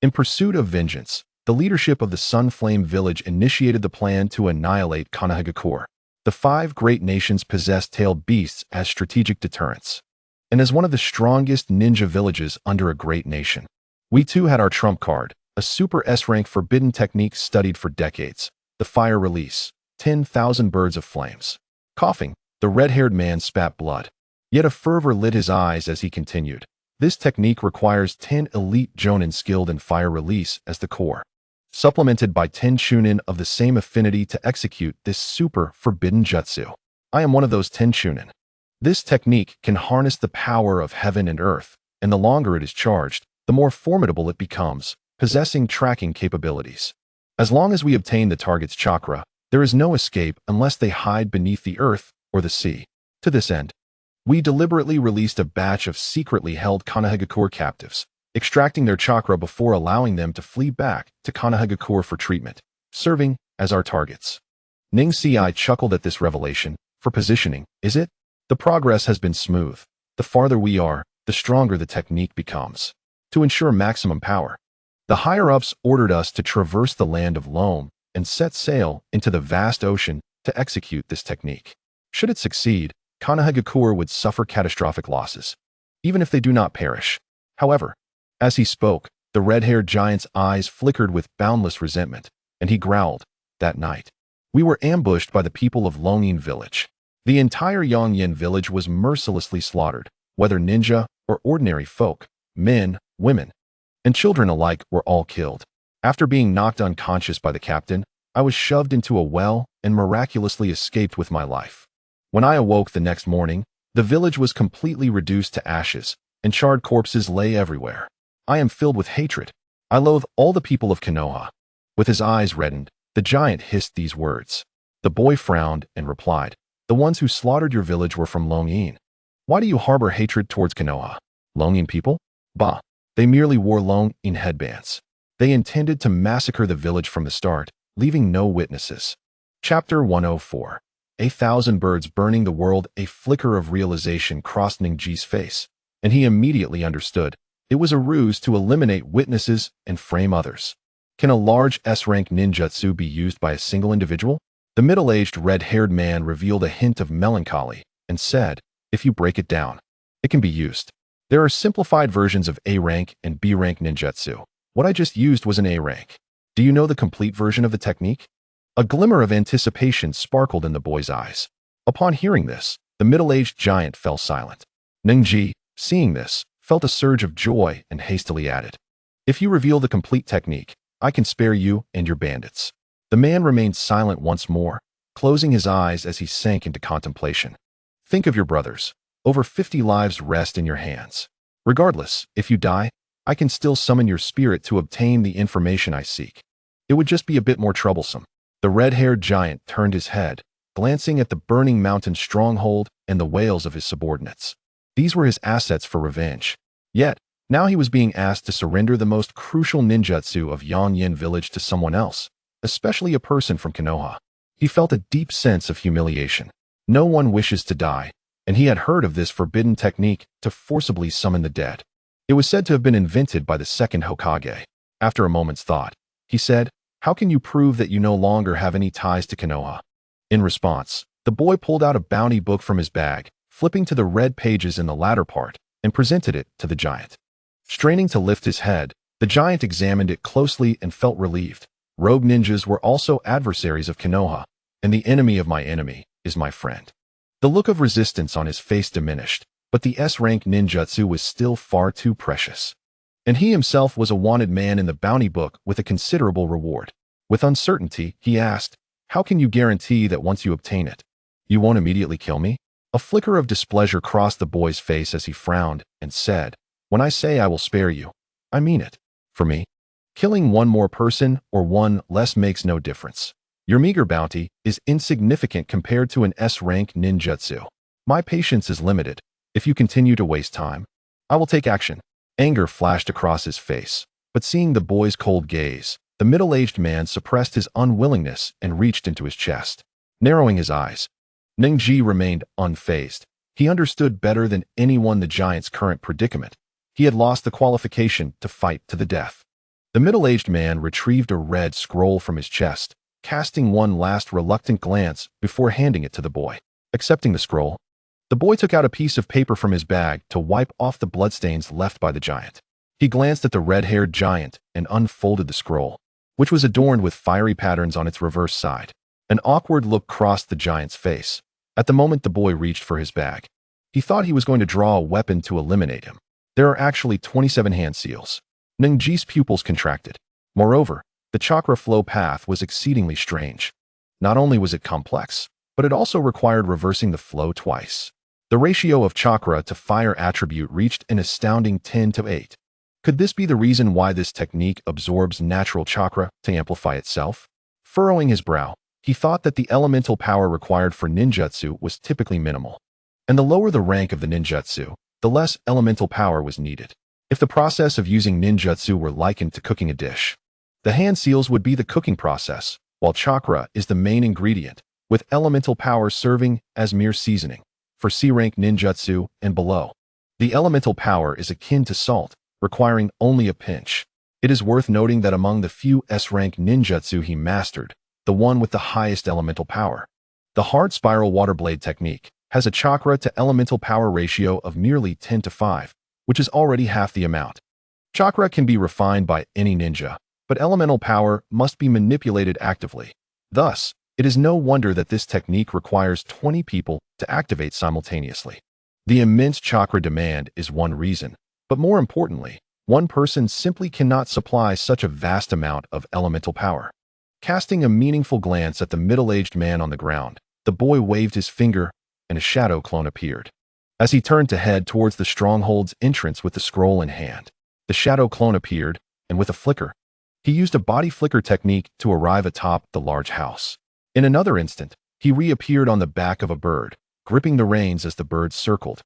In pursuit of vengeance, the leadership of the Sunflame Village initiated the plan to annihilate Konoha. The 5 great nations possessed tailed beasts as strategic deterrents. And as one of the strongest ninja villages under a great nation, we too had our trump card, a super S-rank forbidden technique studied for decades, the fire release, 10,000 birds of flames. Coughing, the red-haired man spat blood. Yet a fervor lit his eyes as he continued. This technique requires 10 elite jonin skilled in fire release as the core, supplemented by 10 chunin of the same affinity to execute this super forbidden jutsu. I am one of those 10 chunin. This technique can harness the power of heaven and earth, and the longer it is charged, the more formidable it becomes, possessing tracking capabilities. As long as we obtain the target's chakra, there is no escape unless they hide beneath the earth or the sea. To this end, we deliberately released a batch of secretly held Konoha captives, extracting their chakra before allowing them to flee back to Konoha for treatment, serving as our targets. Ning Si chuckled at this revelation. For positioning, is it? The progress has been smooth. The farther we are, the stronger the technique becomes. To ensure maximum power, the higher-ups ordered us to traverse the land of loam and set sail into the vast ocean to execute this technique. Should it succeed, Konoha would suffer catastrophic losses, even if they do not perish. However, as he spoke, the red-haired giant's eyes flickered with boundless resentment, and he growled, "That night, we were ambushed by the people of Longin Village. The entire Yongyin village was mercilessly slaughtered, whether ninja or ordinary folk, men, women, and children alike were all killed. After being knocked unconscious by the captain, I was shoved into a well and miraculously escaped with my life. When I awoke the next morning, the village was completely reduced to ashes, and charred corpses lay everywhere. I am filled with hatred. I loathe all the people of Konoha." With his eyes reddened, the giant hissed these words. The boy frowned and replied, "The ones who slaughtered your village were from Longin. Why do you harbor hatred towards Konoha? Longin people? Bah, they merely wore Longin headbands. They intended to massacre the village from the start, leaving no witnesses." Chapter 104. 1,000 birds burning the world. A flicker of realization crossed Ningji's face, and he immediately understood. It was a ruse to eliminate witnesses and frame others. Can a large S-rank ninjutsu be used by a single individual? The middle-aged red-haired man revealed a hint of melancholy and said, "If you break it down, it can be used. There are simplified versions of A-rank and B-rank ninjutsu. What I just used was an A-rank. Do you know the complete version of the technique?" A glimmer of anticipation sparkled in the boy's eyes. Upon hearing this, the middle-aged giant fell silent. Ningji, seeing this, felt a surge of joy and hastily added, "If you reveal the complete technique, I can spare you and your bandits." The man remained silent once more, closing his eyes as he sank into contemplation. "Think of your brothers. Over 50 lives rest in your hands. Regardless, if you die, I can still summon your spirit to obtain the information I seek. It would just be a bit more troublesome." The red-haired giant turned his head, glancing at the burning mountain stronghold and the wails of his subordinates. These were his assets for revenge. Yet, now he was being asked to surrender the most crucial ninjutsu of Yangyin village to someone else, especially a person from Konoha. He felt a deep sense of humiliation. No one wishes to die, and he had heard of this forbidden technique to forcibly summon the dead. It was said to have been invented by the second Hokage. After a moment's thought, he said, "How can you prove that you no longer have any ties to Konoha?" In response, the boy pulled out a bounty book from his bag, flipping to the red pages in the latter part, and presented it to the giant. Straining to lift his head, the giant examined it closely and felt relieved. Rogue ninjas were also adversaries of Konoha, and the enemy of my enemy is my friend. The look of resistance on his face diminished, but the S-rank ninjutsu was still far too precious. And he himself was a wanted man in the bounty book with a considerable reward. With uncertainty, he asked, "How can you guarantee that once you obtain it, you won't immediately kill me?" A flicker of displeasure crossed the boy's face as he frowned and said, "When I say I will spare you, I mean it. For me, killing one more person or one less makes no difference. Your meager bounty is insignificant compared to an S-rank ninjutsu. My patience is limited. If you continue to waste time, I will take action." Anger flashed across his face, but seeing the boy's cold gaze, the middle-aged man suppressed his unwillingness and reached into his chest. Narrowing his eyes, Ningji remained unfazed. He understood better than anyone the giant's current predicament. He had lost the qualification to fight to the death. The middle-aged man retrieved a red scroll from his chest, casting one last reluctant glance before handing it to the boy. Accepting the scroll, the boy took out a piece of paper from his bag to wipe off the bloodstains left by the giant. He glanced at the red-haired giant and unfolded the scroll, which was adorned with fiery patterns on its reverse side. An awkward look crossed the giant's face. At the moment the boy reached for his bag, he thought he was going to draw a weapon to eliminate him. There are actually 27 hand seals. Ningji's pupils contracted. Moreover, the chakra flow path was exceedingly strange. Not only was it complex, but it also required reversing the flow twice. The ratio of chakra to fire attribute reached an astounding 10:8. Could this be the reason why this technique absorbs natural chakra to amplify itself? Furrowing his brow, he thought that the elemental power required for ninjutsu was typically minimal. And the lower the rank of the ninjutsu, the less elemental power was needed. If the process of using ninjutsu were likened to cooking a dish, the hand seals would be the cooking process, while chakra is the main ingredient, with elemental power serving as mere seasoning. For C-rank ninjutsu and below, the elemental power is akin to salt, requiring only a pinch. It is worth noting that among the few S-rank ninjutsu he mastered, the one with the highest elemental power, the hard spiral water blade technique, has a chakra to elemental power ratio of merely 10:5, which is already half the amount. Chakra can be refined by any ninja, but elemental power must be manipulated actively. Thus, it is no wonder that this technique requires 20 people to activate simultaneously. The immense chakra demand is one reason, but more importantly, one person simply cannot supply such a vast amount of elemental power. Casting a meaningful glance at the middle-aged man on the ground, the boy waved his finger and a shadow clone appeared. As he turned to head towards the stronghold's entrance with the scroll in hand, the shadow clone appeared, and with a flicker, he used a body flicker technique to arrive atop the large house. In another instant, he reappeared on the back of a bird, gripping the reins as the bird circled,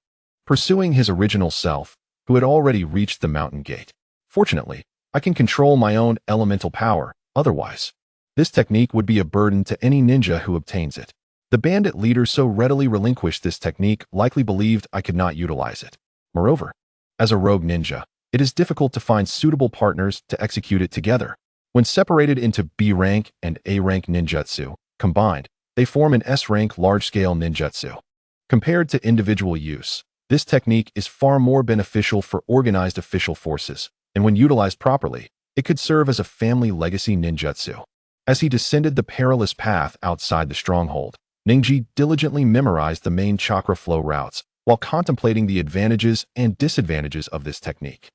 pursuing his original self, who had already reached the mountain gate. Fortunately, I can control my own elemental power, otherwise, this technique would be a burden to any ninja who obtains it. The bandit leader so readily relinquished this technique likely believed I could not utilize it. Moreover, as a rogue ninja, it is difficult to find suitable partners to execute it together. When separated into B-rank and A-rank ninjutsu, combined, they form an S-rank large-scale ninjutsu. Compared to individual use, this technique is far more beneficial for organized official forces, and when utilized properly, it could serve as a family legacy ninjutsu. As he descended the perilous path outside the stronghold, Neji diligently memorized the main chakra flow routes while contemplating the advantages and disadvantages of this technique.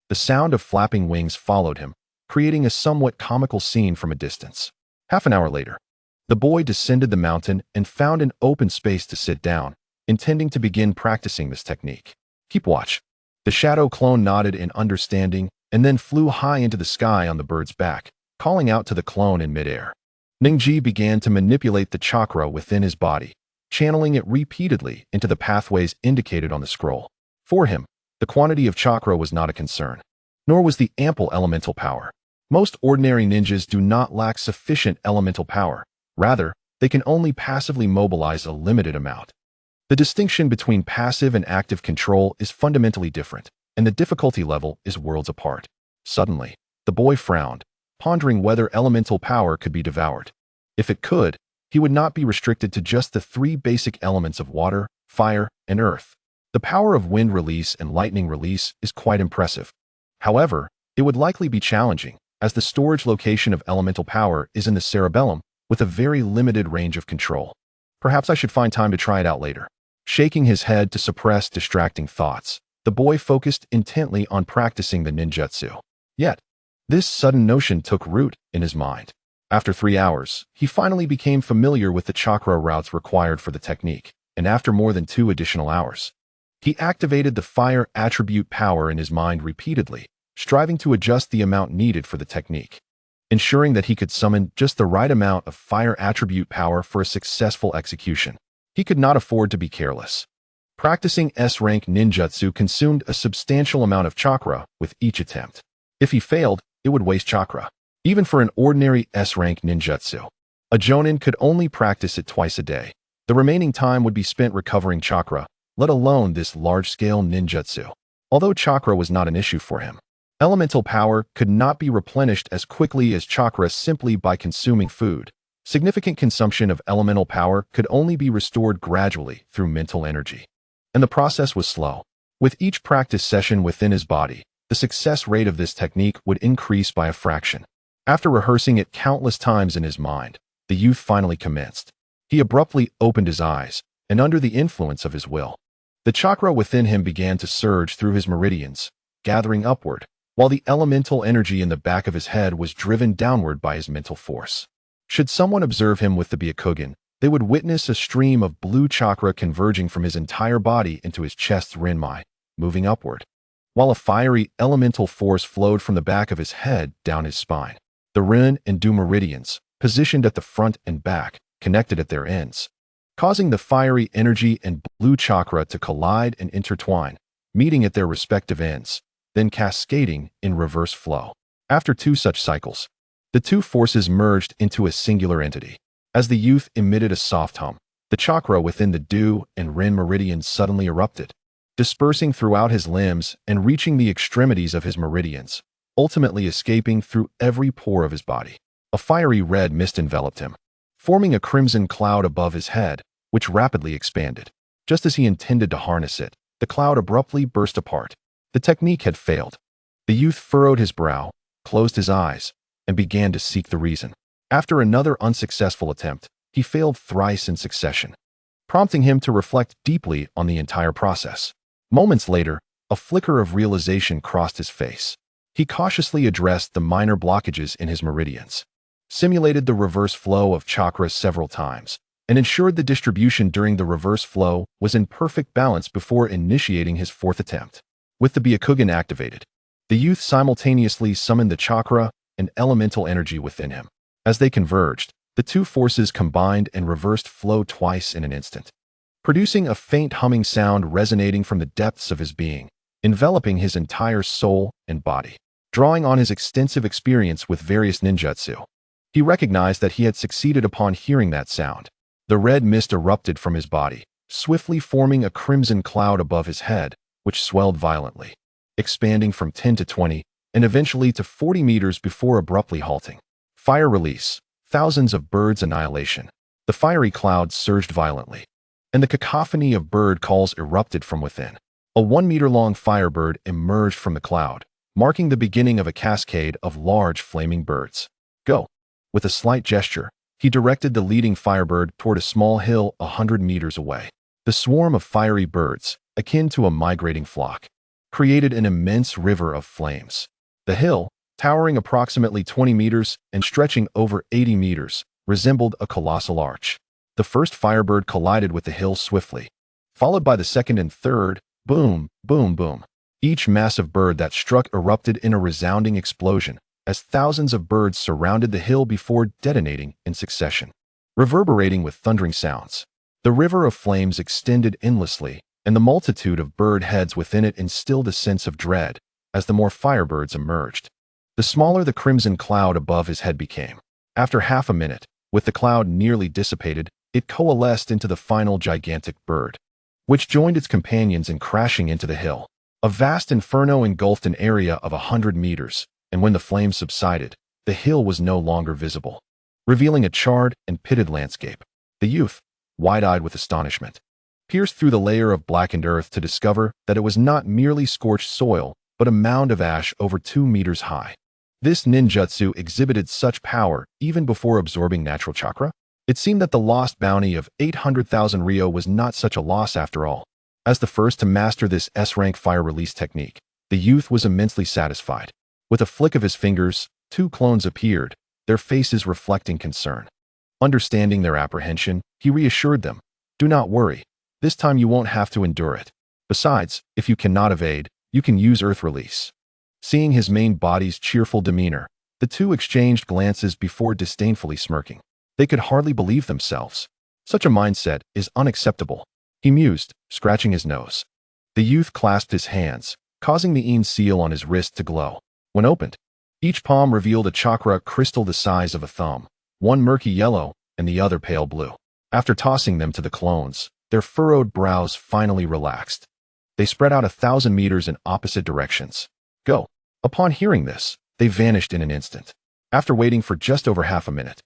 The sound of flapping wings followed him, creating a somewhat comical scene from a distance. Half an hour later, the boy descended the mountain and found an open space to sit down, intending to begin practicing this technique. Keep watch. The shadow clone nodded in understanding and then flew high into the sky on the bird's back, calling out to the clone in midair. Neji began to manipulate the chakra within his body, channeling it repeatedly into the pathways indicated on the scroll. For him, the quantity of chakra was not a concern, nor was the ample elemental power. Most ordinary ninjas do not lack sufficient elemental power. Rather, they can only passively mobilize a limited amount. The distinction between passive and active control is fundamentally different, and the difficulty level is worlds apart. Suddenly, the boy frowned, pondering whether elemental power could be devoured. If it could, he would not be restricted to just the three basic elements of water, fire, and earth. The power of wind release and lightning release is quite impressive. However, it would likely be challenging, as the storage location of elemental power is in the cerebellum, with a very limited range of control. Perhaps I should find time to try it out later. Shaking his head to suppress distracting thoughts, the boy focused intently on practicing the ninjutsu. Yet, this sudden notion took root in his mind. After 3 hours, he finally became familiar with the chakra routes required for the technique, and after more than 2 additional hours, he activated the fire attribute power in his mind repeatedly, striving to adjust the amount needed for the technique, ensuring that he could summon just the right amount of fire attribute power for a successful execution. He could not afford to be careless. Practicing S-rank ninjutsu consumed a substantial amount of chakra with each attempt. If he failed, it would waste chakra. Even for an ordinary S-rank ninjutsu, a jonin could only practice it twice a day. The remaining time would be spent recovering chakra, let alone this large-scale ninjutsu. Although chakra was not an issue for him, elemental power could not be replenished as quickly as chakra simply by consuming food. Significant consumption of elemental power could only be restored gradually through mental energy. And the process was slow. With each practice session within his body, the success rate of this technique would increase by a fraction. After rehearsing it countless times in his mind, the youth finally commenced. He abruptly opened his eyes, and under the influence of his will, the chakra within him began to surge through his meridians, gathering upward, while the elemental energy in the back of his head was driven downward by his mental force. Should someone observe him with the Byakugan, they would witness a stream of blue chakra converging from his entire body into his chest's Rinmai, moving upward, while a fiery elemental force flowed from the back of his head down his spine. The Rin and Du meridians, positioned at the front and back, connected at their ends, causing the fiery energy and blue chakra to collide and intertwine, meeting at their respective ends, then cascading in reverse flow. After 2 such cycles, the 2 forces merged into a singular entity. As the youth emitted a soft hum, the chakra within the Du and Rin meridians suddenly erupted, dispersing throughout his limbs and reaching the extremities of his meridians, ultimately escaping through every pore of his body. A fiery red mist enveloped him, forming a crimson cloud above his head, which rapidly expanded. Just as he intended to harness it, the cloud abruptly burst apart. The technique had failed. The youth furrowed his brow, closed his eyes, and began to seek the reason. After another unsuccessful attempt, he failed thrice in succession, prompting him to reflect deeply on the entire process. Moments later, a flicker of realization crossed his face. He cautiously addressed the minor blockages in his meridians, simulated the reverse flow of chakra several times, and ensured the distribution during the reverse flow was in perfect balance before initiating his 4th attempt. With the Byakugan activated, the youth simultaneously summoned the chakra and elemental energy within him. As they converged, the 2 forces combined and reversed flow twice in an instant, producing a faint humming sound resonating from the depths of his being, enveloping his entire soul and body. Drawing on his extensive experience with various ninjutsu, he recognized that he had succeeded upon hearing that sound. The red mist erupted from his body, swiftly forming a crimson cloud above his head, which swelled violently, expanding from 10 to 20, and eventually to 40 meters before abruptly halting. Fire release, thousands of birds annihilation. The fiery cloud surged violently, and the cacophony of bird calls erupted from within. A 1-meter-long firebird emerged from the cloud, marking the beginning of a cascade of large flaming birds. Go! With a slight gesture, he directed the leading firebird toward a small hill 100 meters away. The swarm of fiery birds, akin to a migrating flock, created an immense river of flames. The hill, towering approximately 20 meters and stretching over 80 meters, resembled a colossal arch. The first firebird collided with the hill swiftly, followed by the second and third. Boom, boom, boom. Each massive bird that struck erupted in a resounding explosion, as thousands of birds surrounded the hill before detonating in succession, reverberating with thundering sounds. The river of flames extended endlessly, and the multitude of bird heads within it instilled a sense of dread as the more firebirds emerged. The smaller the crimson cloud above his head became. After half a minute, with the cloud nearly dissipated, it coalesced into the final gigantic bird, which joined its companions in crashing into the hill. A vast inferno engulfed an area of 100 meters, and when the flames subsided, the hill was no longer visible, revealing a charred and pitted landscape. The youth, wide-eyed with astonishment, pierced through the layer of blackened earth to discover that it was not merely scorched soil, but a mound of ash over 2 meters high. This ninjutsu exhibited such power even before absorbing natural chakra. It seemed that the lost bounty of 800,000 Ryo was not such a loss after all. As the first to master this S-rank fire release technique, the youth was immensely satisfied. With a flick of his fingers, 2 clones appeared, their faces reflecting concern. Understanding their apprehension, he reassured them, "Do not worry. This time you won't have to endure it. Besides, if you cannot evade, you can use Earth Release." Seeing his main body's cheerful demeanor, the 2 exchanged glances before disdainfully smirking. They could hardly believe themselves. Such a mindset is unacceptable, he mused, scratching his nose. The youth clasped his hands, causing the Ein seal on his wrist to glow. When opened, each palm revealed a chakra crystal the size of a thumb, one murky yellow and the other pale blue. After tossing them to the clones, their furrowed brows finally relaxed. They spread out 1,000 meters in opposite directions. Go. Upon hearing this, they vanished in an instant. After waiting for just over half a minute,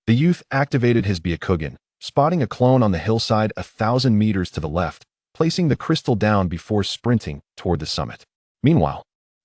the youth activated his Byakugan, spotting a clone on the hillside 1,000 meters to the left, placing the crystal down before sprinting toward the summit. Meanwhile,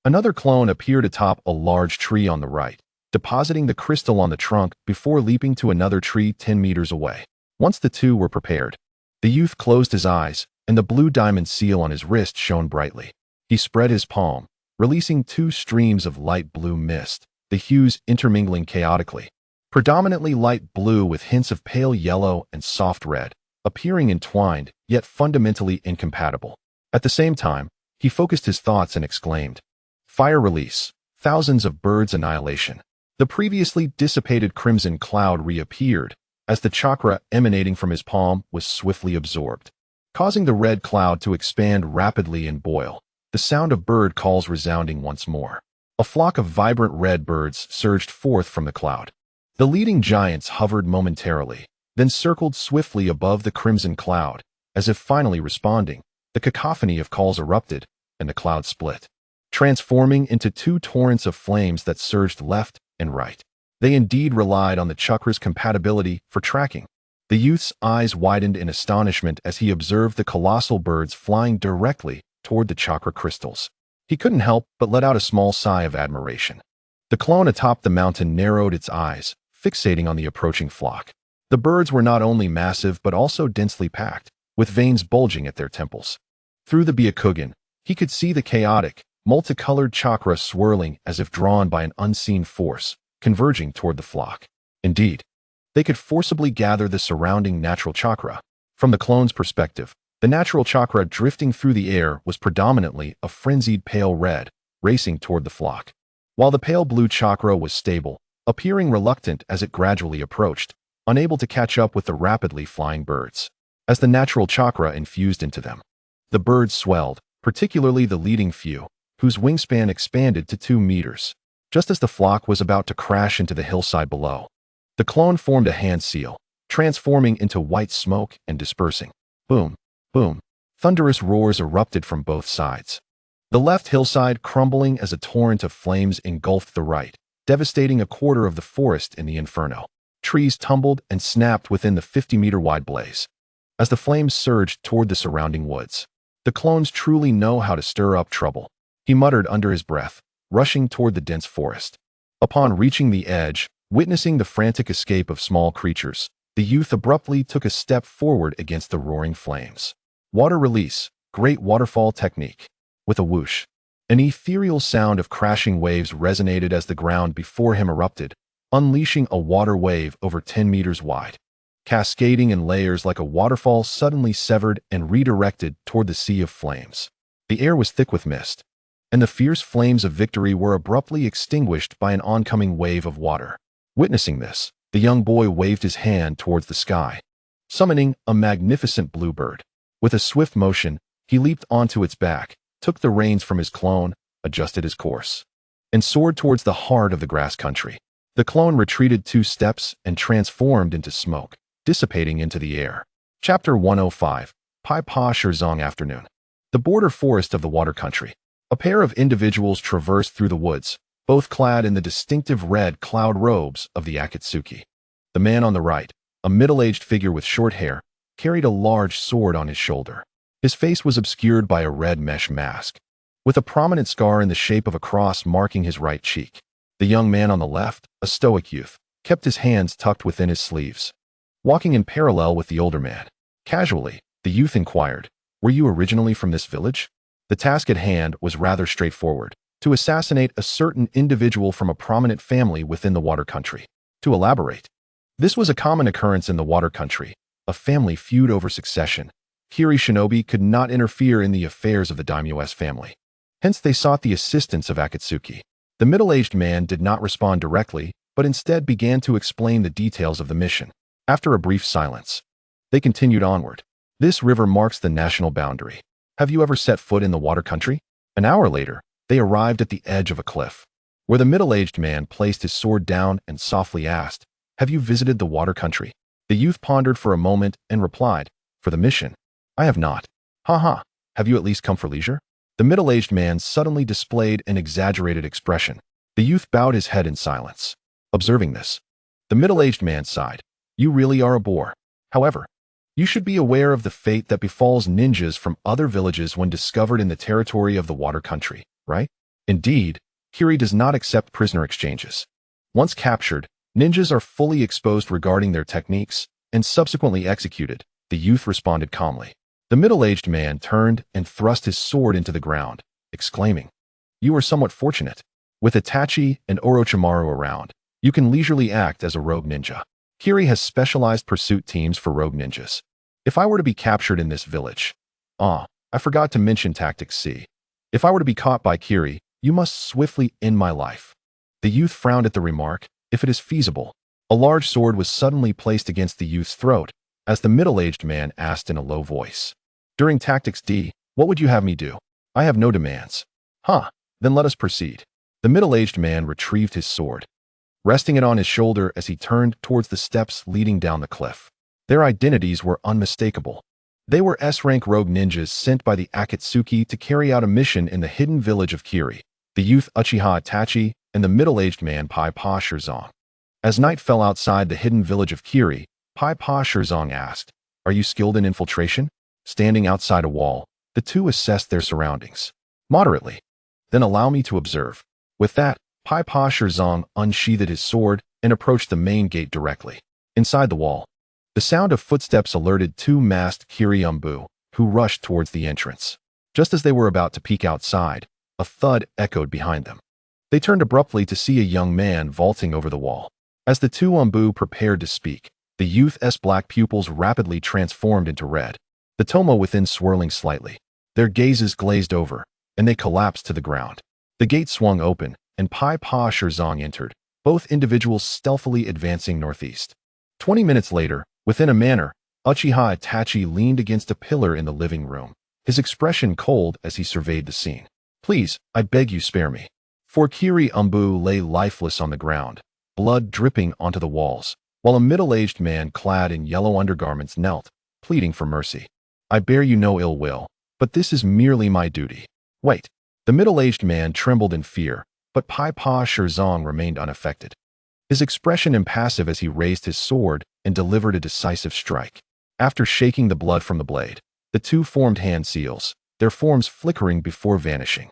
another clone appeared atop a large tree on the right, depositing the crystal on the trunk before leaping to another tree 10 meters away. Once the 2 were prepared, the youth closed his eyes, and the blue diamond seal on his wrist shone brightly. He spread his palm, releasing 2 streams of light blue mist, the hues intermingling chaotically. Predominantly light blue with hints of pale yellow and soft red, appearing entwined, yet fundamentally incompatible. At the same time, he focused his thoughts and exclaimed, "Fire release, thousands of birds annihilation." The previously dissipated crimson cloud reappeared, as the chakra emanating from his palm was swiftly absorbed, causing the red cloud to expand rapidly and boil, the sound of bird calls resounding once more. A flock of vibrant red birds surged forth from the cloud. The leading giants hovered momentarily, then circled swiftly above the crimson cloud, as if finally responding. The cacophony of calls erupted, and the cloud split, transforming into 2 torrents of flames that surged left and right. They indeed relied on the chakra's compatibility for tracking. The youth's eyes widened in astonishment as he observed the colossal birds flying directly toward the chakra crystals. He couldn't help but let out a small sigh of admiration. The clone atop the mountain narrowed its eyes, fixating on the approaching flock. The birds were not only massive but also densely packed, with veins bulging at their temples. Through the Byakugan, he could see the chaotic, multicolored chakra swirling as if drawn by an unseen force, converging toward the flock. Indeed, they could forcibly gather the surrounding natural chakra. From the clone's perspective, the natural chakra drifting through the air was predominantly a frenzied pale red, racing toward the flock, while the pale blue chakra was stable, appearing reluctant as it gradually approached, unable to catch up with the rapidly flying birds. As the natural chakra infused into them, the birds swelled, particularly the leading few, whose wingspan expanded to 2 meters. Just as the flock was about to crash into the hillside below, the clone formed a hand seal, transforming into white smoke and dispersing. Boom, boom. Thunderous roars erupted from both sides. The left hillside crumbling as a torrent of flames engulfed the right, devastating a quarter of the forest in the inferno. Trees tumbled and snapped within the 50-meter-wide blaze, as the flames surged toward the surrounding woods. The clones truly know how to stir up trouble, he muttered under his breath, rushing toward the dense forest. Upon reaching the edge, Witnessing the frantic escape of small creatures, the youth abruptly took a step forward against the roaring flames. Water release, great waterfall technique. With a whoosh, an ethereal sound of crashing waves resonated as the ground before him erupted, unleashing a water wave over 10 meters wide. Cascading in layers like a waterfall suddenly severed and redirected toward the sea of flames. The air was thick with mist, and the fierce flames of victory were abruptly extinguished by an oncoming wave of water. Witnessing this, the young boy waved his hand towards the sky, summoning a magnificent bluebird. With a swift motion, he leaped onto its back, took the reins from his clone, adjusted his course, and soared towards the heart of the grass country. The clone retreated 2 steps and transformed into smoke, dissipating into the air. Chapter 105, Pai Pa Shirzong Afternoon. The border forest of the water country. A pair of individuals traversed through the woods, both clad in the distinctive red cloud robes of the Akatsuki. The man on the right, a middle-aged figure with short hair, carried a large sword on his shoulder. His face was obscured by a red mesh mask, with a prominent scar in the shape of a cross marking his right cheek. The young man on the left, a stoic youth, kept his hands tucked within his sleeves, walking in parallel with the older man. Casually, the youth inquired, "Were you originally from this village?" The task at hand was rather straightforward: to assassinate a certain individual from a prominent family within the water country. To elaborate, this was a common occurrence in the water country, a family feud over succession. Kiri shinobi could not interfere in the affairs of the daimyo's family. Hence they sought the assistance of Akatsuki. The middle-aged man did not respond directly, but instead began to explain the details of the mission. After a brief silence, they continued onward. "This river marks the national boundary. Have you ever set foot in the water country?" An hour later, they arrived at the edge of a cliff, where the middle-aged man placed his sword down and softly asked, "Have you visited the water country?" The youth pondered for a moment and replied, "For the mission, I have not." "Ha. Have you at least come for leisure?" The middle-aged man suddenly displayed an exaggerated expression. The youth bowed his head in silence. Observing this, the middle-aged man sighed. "You really are a bore. However, you should be aware of the fate that befalls ninjas from other villages when discovered in the territory of the water country, right?" Indeed, Kiri does not accept prisoner exchanges. Once captured, ninjas are fully exposed regarding their techniques and subsequently executed, the youth responded calmly. The middle-aged man turned and thrust his sword into the ground, exclaiming, "You are somewhat fortunate. With Itachi and Orochimaru around, you can leisurely act as a rogue ninja. Kiri has specialized pursuit teams for rogue ninjas. If I were to be captured in this village..." I forgot to mention Tactics C. "If I were to be caught by Kiri, you must swiftly end my life." The youth frowned at the remark. "If it is feasible." A large sword was suddenly placed against the youth's throat, as the middle-aged man asked in a low voice, "During Tactics D, what would you have me do?" "I have no demands." Then let us proceed." The middle-aged man retrieved his sword, resting it on his shoulder as he turned towards the steps leading down the cliff. Their identities were unmistakable. They were S-rank rogue ninjas sent by the Akatsuki to carry out a mission in the hidden village of Kiri. The youth Uchiha Itachi and the middle-aged man Pai Pa Shirzong. As night fell outside the hidden village of Kiri, Pai Pa Shirzong asked, "Are you skilled in infiltration?" Standing outside a wall, the two assessed their surroundings. "Moderately." "Then allow me to observe." With that, Pai Pa Shirzong unsheathed his sword and approached the main gate directly. Inside the wall, the sound of footsteps alerted 2 masked Kiri-umbu, who rushed towards the entrance. Just as they were about to peek outside, a thud echoed behind them. They turned abruptly to see a young man vaulting over the wall. As the 2 umbu prepared to speak, the youth's black pupils rapidly transformed into red, the tomo within swirling slightly. Their gazes glazed over, and they collapsed to the ground. The gate swung open, and Pai Pa Shirzong entered, both individuals stealthily advancing northeast. 20 minutes later, within a manor, Uchiha Itachi leaned against a pillar in the living room, his expression cold as he surveyed the scene. "Please, I beg you spare me." For Kiri-umbu lay lifeless on the ground, blood dripping onto the walls, while a middle-aged man clad in yellow undergarments knelt, pleading for mercy. "I bear you no ill will, but this is merely my duty." "Wait." The middle-aged man trembled in fear, but Pai Pa Shirzong remained unaffected, his expression impassive as he raised his sword and delivered a decisive strike. After shaking the blood from the blade, the 2 formed hand seals, their forms flickering before vanishing.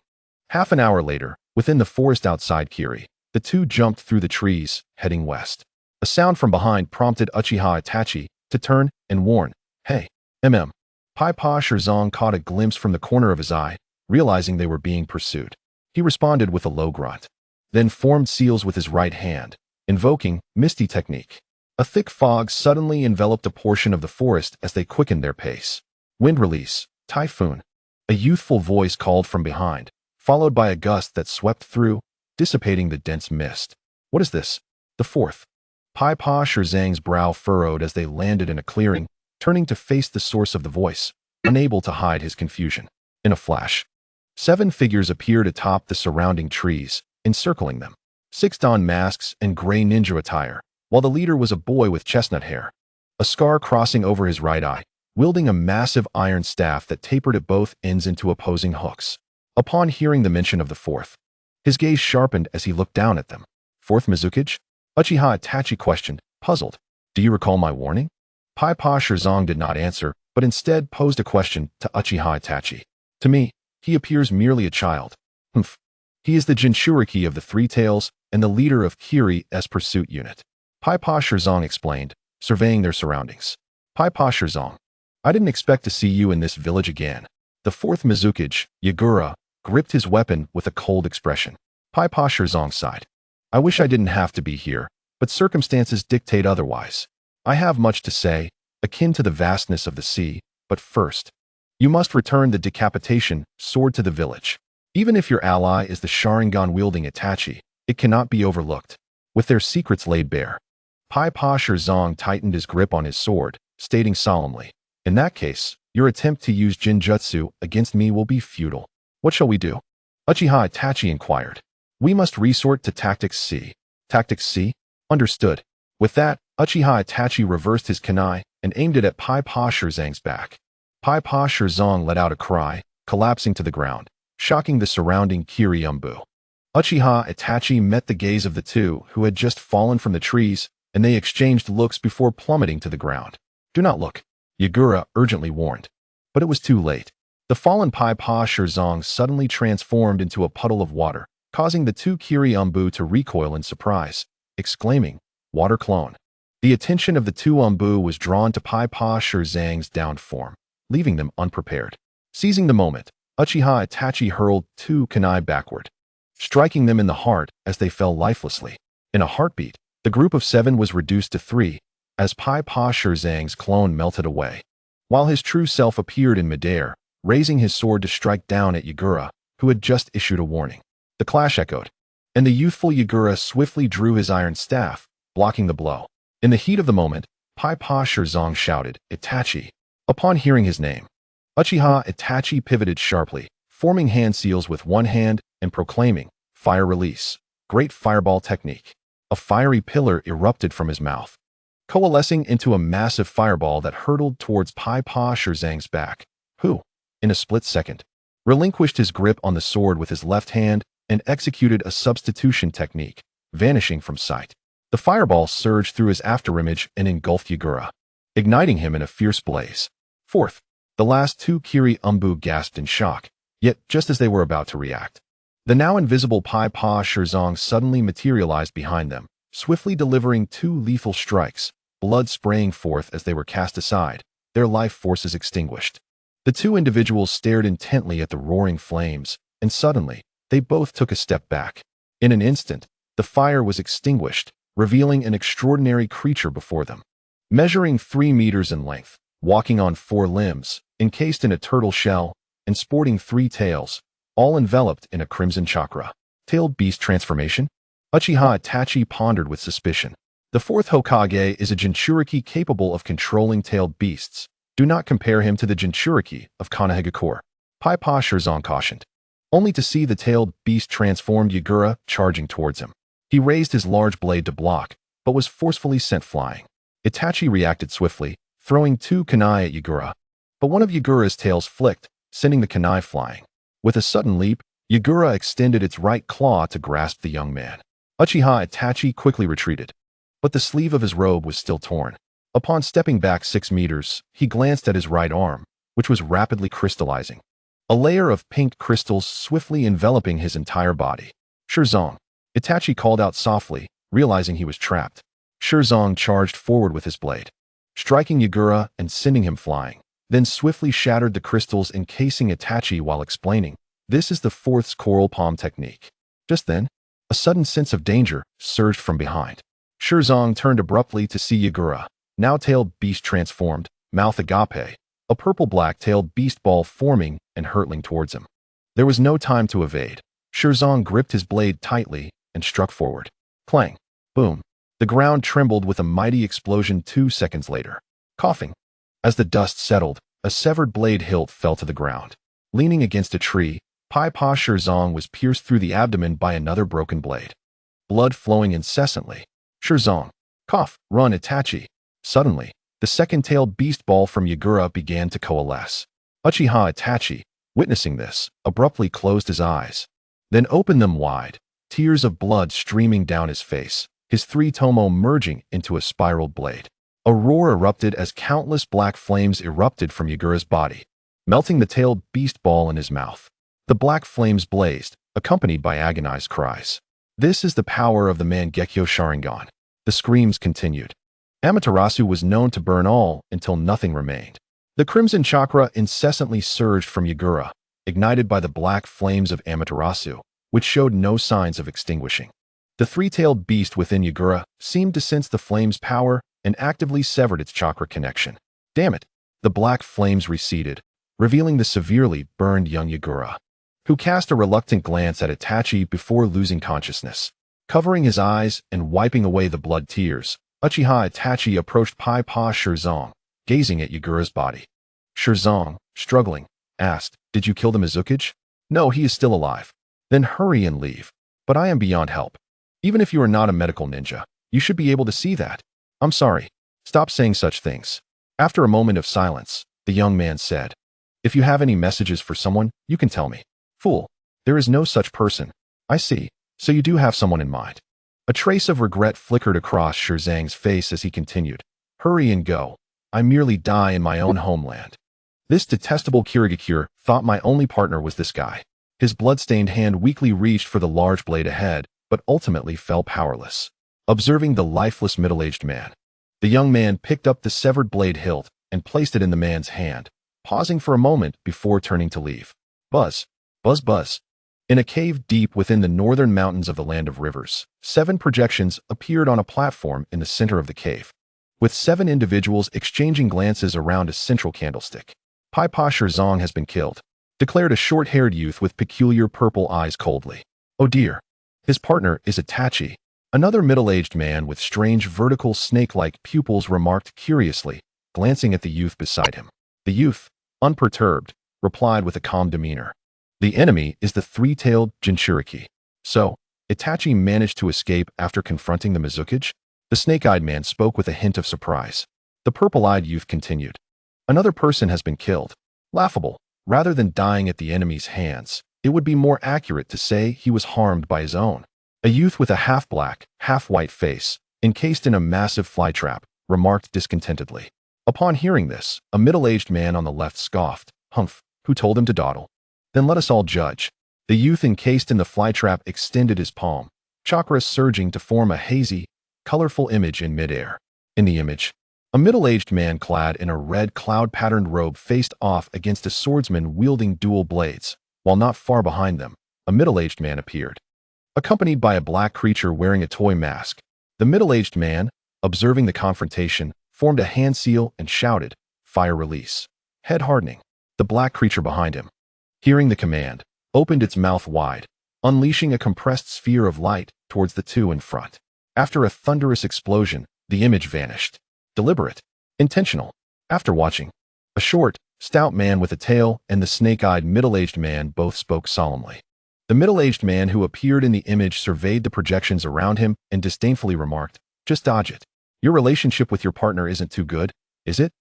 Half an hour later, within the forest outside Kiri, The two jumped through the trees, heading west. A sound from behind prompted Uchiha Itachi to turn and warn, "Hey, Pai Pa Shirzong caught a glimpse from the corner of his eye, realizing they were being pursued. He responded with a low grunt, then formed seals with his right hand, invoking Misty Technique. A thick fog suddenly enveloped a portion of the forest as they quickened their pace. Wind release, typhoon. A youthful voice called from behind, followed by a gust that swept through, dissipating the dense mist. What is this? The fourth. Pai Pa Shirzang's brow furrowed as they landed in a clearing, turning to face the source of the voice, unable to hide his confusion. In a flash, 7 figures appeared atop the surrounding trees, encircling them. 6 donned masks and gray ninja attire, while the leader was a boy with chestnut hair, a scar crossing over his right eye, wielding a massive iron staff that tapered at both ends into opposing hooks. Upon hearing the mention of the fourth, his gaze sharpened as he looked down at them. "Fourth Mizukage?" Uchiha Itachi questioned, puzzled. "Do you recall my warning?" Pai Pa Shirzong did not answer, but instead posed a question to Uchiha Itachi. "To me, he appears merely a child." "Humph. He is the Jinchuriki of the Three Tails and the leader of Kiri's pursuit unit," Pai Pa Shirzong explained, surveying their surroundings. "Pai Pa Shirzong, I didn't expect to see you in this village again." The fourth Mizukage, Yagura, gripped his weapon with a cold expression. Pai Pa Shirzong sighed. "I wish I didn't have to be here, but circumstances dictate otherwise. I have much to say, akin to the vastness of the sea, but first, you must return the decapitation sword to the village. Even if your ally is the Sharingan-wielding Itachi, it cannot be overlooked. With their secrets laid bare." Pai Pa Shirzong tightened his grip on his sword, stating solemnly, "In that case, your attempt to use Jinjutsu against me will be futile. What shall we do?" Uchiha Itachi inquired. "We must resort to Tactics C." "Tactics C? Understood." With that, Uchiha Itachi reversed his kunai and aimed it at Pai Pa Shirzang's back. Pai Pa Shirzong let out a cry, collapsing to the ground, shocking the surrounding Kiri-umbu. Uchiha Itachi met the gaze of the two who had just fallen from the trees, and they exchanged looks before plummeting to the ground. "Do not look," Yagura urgently warned. But it was too late. The fallen Pai Pa Shirzong suddenly transformed into a puddle of water, causing the two Kiri-umbu to recoil in surprise, exclaiming, "Water clone." The attention of the two umbu was drawn to Pai Pa Shirzang's downed form, leaving them unprepared. Seizing the moment, Uchiha Itachi hurled 2 kunai backward, striking them in the heart as they fell lifelessly. In a heartbeat, the group of 7 was reduced to 3, as Pai Pa Shirzang's clone melted away, while his true self appeared in midair, raising his sword to strike down at Yagura, who had just issued a warning. The clash echoed, and the youthful Yagura swiftly drew his iron staff, blocking the blow. In the heat of the moment, Pai Pa Shirzong shouted, "Itachi!" Upon hearing his name, Uchiha Itachi pivoted sharply, forming hand seals with one hand and proclaiming, "Fire release, great fireball technique." A fiery pillar erupted from his mouth, coalescing into a massive fireball that hurtled towards Pai Pa Shirzang's back, who, in a split second, relinquished his grip on the sword with his left hand and executed a substitution technique, vanishing from sight. The fireball surged through his afterimage and engulfed Yagura, igniting him in a fierce blaze. Fourth, the last 2 Kiri-umbu gasped in shock, yet just as they were about to react, the now invisible Pai Pa Shirzong suddenly materialized behind them, swiftly delivering 2 lethal strikes, blood spraying forth as they were cast aside, their life forces extinguished. The 2 individuals stared intently at the roaring flames, and suddenly, they both took a step back. In an instant, the fire was extinguished, revealing an extraordinary creature before them. Measuring 3 meters in length, walking on 4 limbs, encased in a turtle shell, and sporting 3 tails, all enveloped in a crimson chakra. Tailed beast transformation? Uchiha Itachi pondered with suspicion. The 4th Hokage is a Jinchuriki capable of controlling tailed beasts. Do not compare him to the Jinchuriki of Konoha. Pai Pa Shirzong cautioned, only to see the tailed beast transformed Yagura charging towards him. He raised his large blade to block, but was forcefully sent flying. Itachi reacted swiftly, throwing 2 kunai at Yagura, but one of Yagura's tails flicked, sending the kunai flying. With a sudden leap, Yagura extended its right claw to grasp the young man. Uchiha Itachi quickly retreated, but the sleeve of his robe was still torn. Upon stepping back 6 meters, he glanced at his right arm, which was rapidly crystallizing, a layer of pink crystals swiftly enveloping his entire body. "Shirzong, Itachi called out softly, realizing he was trapped. Shirzong charged forward with his blade, striking Yagura and sending him flying, then swiftly shattered the crystals encasing Itachi while explaining, "This is the fourth coral palm technique." Just then, a sudden sense of danger surged from behind. Shirzong turned abruptly to see Yagura, now tailed beast transformed, mouth agape, a purple-black-tailed beast ball forming and hurtling towards him. There was no time to evade. Shirzong gripped his blade tightly and struck forward. Clang! Boom! The ground trembled with a mighty explosion 2 seconds later. Coughing. As the dust settled, a severed blade hilt fell to the ground. Leaning against a tree, Pai-Pa Shirzong was pierced through the abdomen by another broken blade. Blood flowing incessantly. Shirzong. Cough! Run, Itachi! Suddenly, the second-tailed beast ball from Yagura began to coalesce. Uchiha Itachi, witnessing this, abruptly closed his eyes, then opened them wide, tears of blood streaming down his face, his three tomo merging into a spiraled blade. A roar erupted as countless black flames erupted from Yagura's body, melting the tailed beast ball in his mouth. The black flames blazed, accompanied by agonized cries. "This is the power of the Mangekyo Sharingan." The screams continued. Amaterasu was known to burn all until nothing remained. The crimson chakra incessantly surged from Yagura, ignited by the black flames of Amaterasu, which showed no signs of extinguishing. The three-tailed beast within Yagura seemed to sense the flame's power and actively severed its chakra connection. Damn it! The black flames receded, revealing the severely burned young Yagura, who cast a reluctant glance at Itachi before losing consciousness. Covering his eyes and wiping away the blood tears, Uchiha Itachi approached Pai-Pa Shirzong, gazing at Yagura's body. Shirzong, struggling, asked, "Did you kill the Mizukage?" "No, he is still alive." "Then hurry and leave. But I am beyond help. Even if you are not a medical ninja, you should be able to see that." "I'm sorry. Stop saying such things." After a moment of silence, the young man said, "If you have any messages for someone, you can tell me." "Fool. There is no such person." "I see. So you do have someone in mind." A trace of regret flickered across Shirzong's face as he continued, "Hurry and go. I merely die in my own homeland." This detestable Kirigakure thought my only partner was this guy. His blood-stained hand weakly reached for the large blade ahead, but ultimately fell powerless. Observing the lifeless middle-aged man, the young man picked up the severed blade hilt and placed it in the man's hand, pausing for a moment before turning to leave. Buzz. Buzz buzz. In a cave deep within the northern mountains of the Land of Rivers, 7 projections appeared on a platform in the center of the cave, with 7 individuals exchanging glances around a central candlestick. Pai-Pa Shirzong has been killed, declared a short-haired youth with peculiar purple eyes coldly. Oh dear. His partner is Itachi. Another middle-aged man with strange vertical snake-like pupils remarked curiously, glancing at the youth beside him. The youth, unperturbed, replied with a calm demeanor. "The enemy is the three-tailed Jinchuriki." "So, Itachi managed to escape after confronting the Mizukage?" The snake-eyed man spoke with a hint of surprise. The purple-eyed youth continued. "Another person has been killed. Laughable. Rather than dying at the enemy's hands, it would be more accurate to say he was harmed by his own." A youth with a half-black, half-white face, encased in a massive flytrap, remarked discontentedly. Upon hearing this, a middle-aged man on the left scoffed, "Humph, who told him to dawdle? Then let us all judge." The youth encased in the flytrap extended his palm, chakras surging to form a hazy, colorful image in midair. In the image, a middle-aged man clad in a red cloud-patterned robe faced off against a swordsman wielding dual blades, while not far behind them, a middle-aged man appeared, accompanied by a black creature wearing a toy mask. The middle-aged man, observing the confrontation, formed a hand seal and shouted, "Fire release." Head hardening, the black creature behind him, hearing the command, opened its mouth wide, unleashing a compressed sphere of light towards the two in front. After a thunderous explosion, the image vanished. Deliberate. Intentional. After watching, a short, stout man with a tail and the snake-eyed middle-aged man both spoke solemnly. The middle-aged man who appeared in the image surveyed the projections around him and disdainfully remarked, "Just dodge it. Your relationship with your partner isn't too good, is it?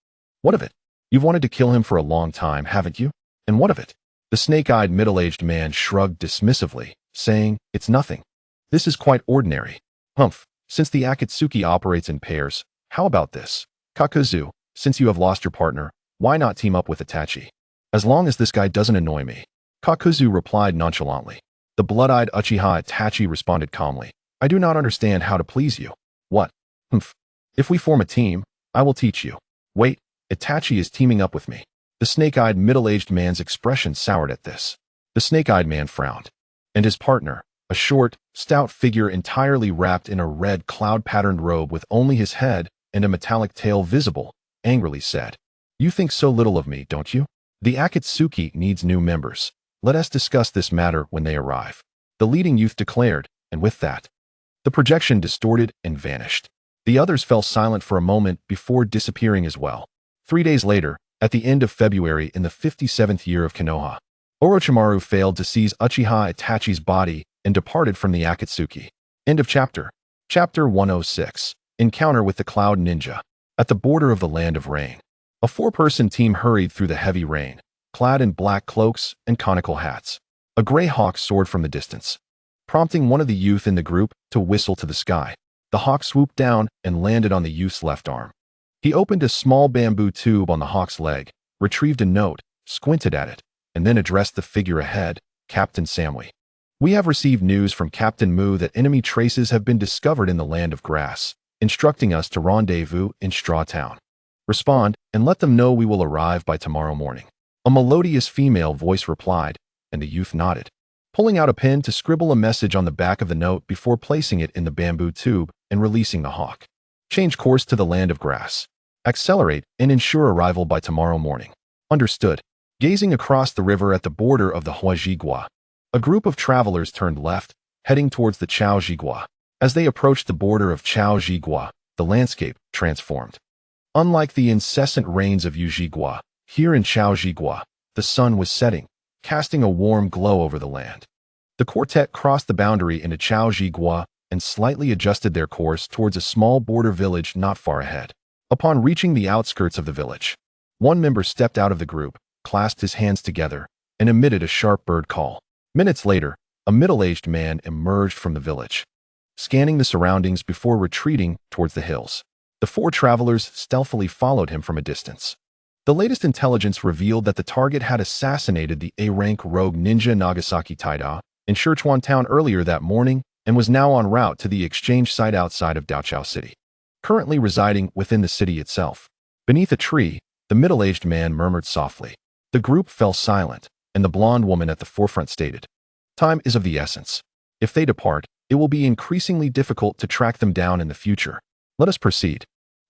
What of it? You've wanted to kill him for a long time, haven't you? And what of it?" The snake-eyed middle-aged man shrugged dismissively, saying, "It's nothing. This is quite ordinary." "Humph, since the Akatsuki operates in pairs, how about this? Kakuzu, since you have lost your partner, why not team up with Itachi? As long as this guy doesn't annoy me." Kakuzu replied nonchalantly. The The blood-eyed Uchiha Itachi responded calmly. I do not understand how to please you. What? Humph. If we form a team, I will teach you. Wait, Itachi is teaming up with me. The snake-eyed middle-aged man's expression soured at this. The snake-eyed man frowned. And his partner, a short, stout figure entirely wrapped in a red cloud-patterned robe with only his head and a metallic tail visible, angrily said, You think so little of me, don't you? The Akatsuki needs new members. Let us discuss this matter when they arrive. The leading youth declared, and with that, the projection distorted and vanished. The others fell silent for a moment before disappearing as well. 3 days later, at the end of February in the 57th year of Konoha, Orochimaru failed to seize Uchiha Itachi's body and departed from the Akatsuki. End of chapter. Chapter 106. Encounter with the Cloud Ninja. At the border of the Land of Rain, a 4-person team hurried through the heavy rain, clad in black cloaks and conical hats. A gray hawk soared from the distance, prompting one of the youth in the group to whistle to the sky. The hawk swooped down and landed on the youth's left arm. He opened a small bamboo tube on the hawk's leg, retrieved a note, squinted at it, and then addressed the figure ahead, Captain Samui. We have received news from Captain Mu that enemy traces have been discovered in the Land of Grass, instructing us to rendezvous in Straw Town. Respond, and let them know we will arrive by tomorrow morning. A melodious female voice replied, and the youth nodded, pulling out a pen to scribble a message on the back of the note before placing it in the bamboo tube and releasing the hawk. Change course to the Land of Grass. Accelerate and ensure arrival by tomorrow morning. Understood. Gazing across the river at the border of the Huajigua, a group of travelers turned left, heading towards the Chaojigua. As they approached the border of Chaojigua, the landscape transformed. Unlike the incessant rains of Yujigua, here in Chaojigua, the sun was setting, casting a warm glow over the land. The quartet crossed the boundary into Chaojigua and slightly adjusted their course towards a small border village not far ahead. Upon reaching the outskirts of the village, one member stepped out of the group, clasped his hands together, and emitted a sharp bird call. Minutes later, a middle-aged man emerged from the village, scanning the surroundings before retreating towards the hills. The 4 travelers stealthily followed him from a distance. The latest intelligence revealed that the target had assassinated the A-rank rogue ninja Nagasaki Taida in Sichuan Town earlier that morning and was now en route to the exchange site outside of Daochao City, currently residing within the city itself. Beneath a tree, the middle-aged man murmured softly. The group fell silent, and the blonde woman at the forefront stated, Time is of the essence. If they depart, it will be increasingly difficult to track them down in the future. Let us proceed.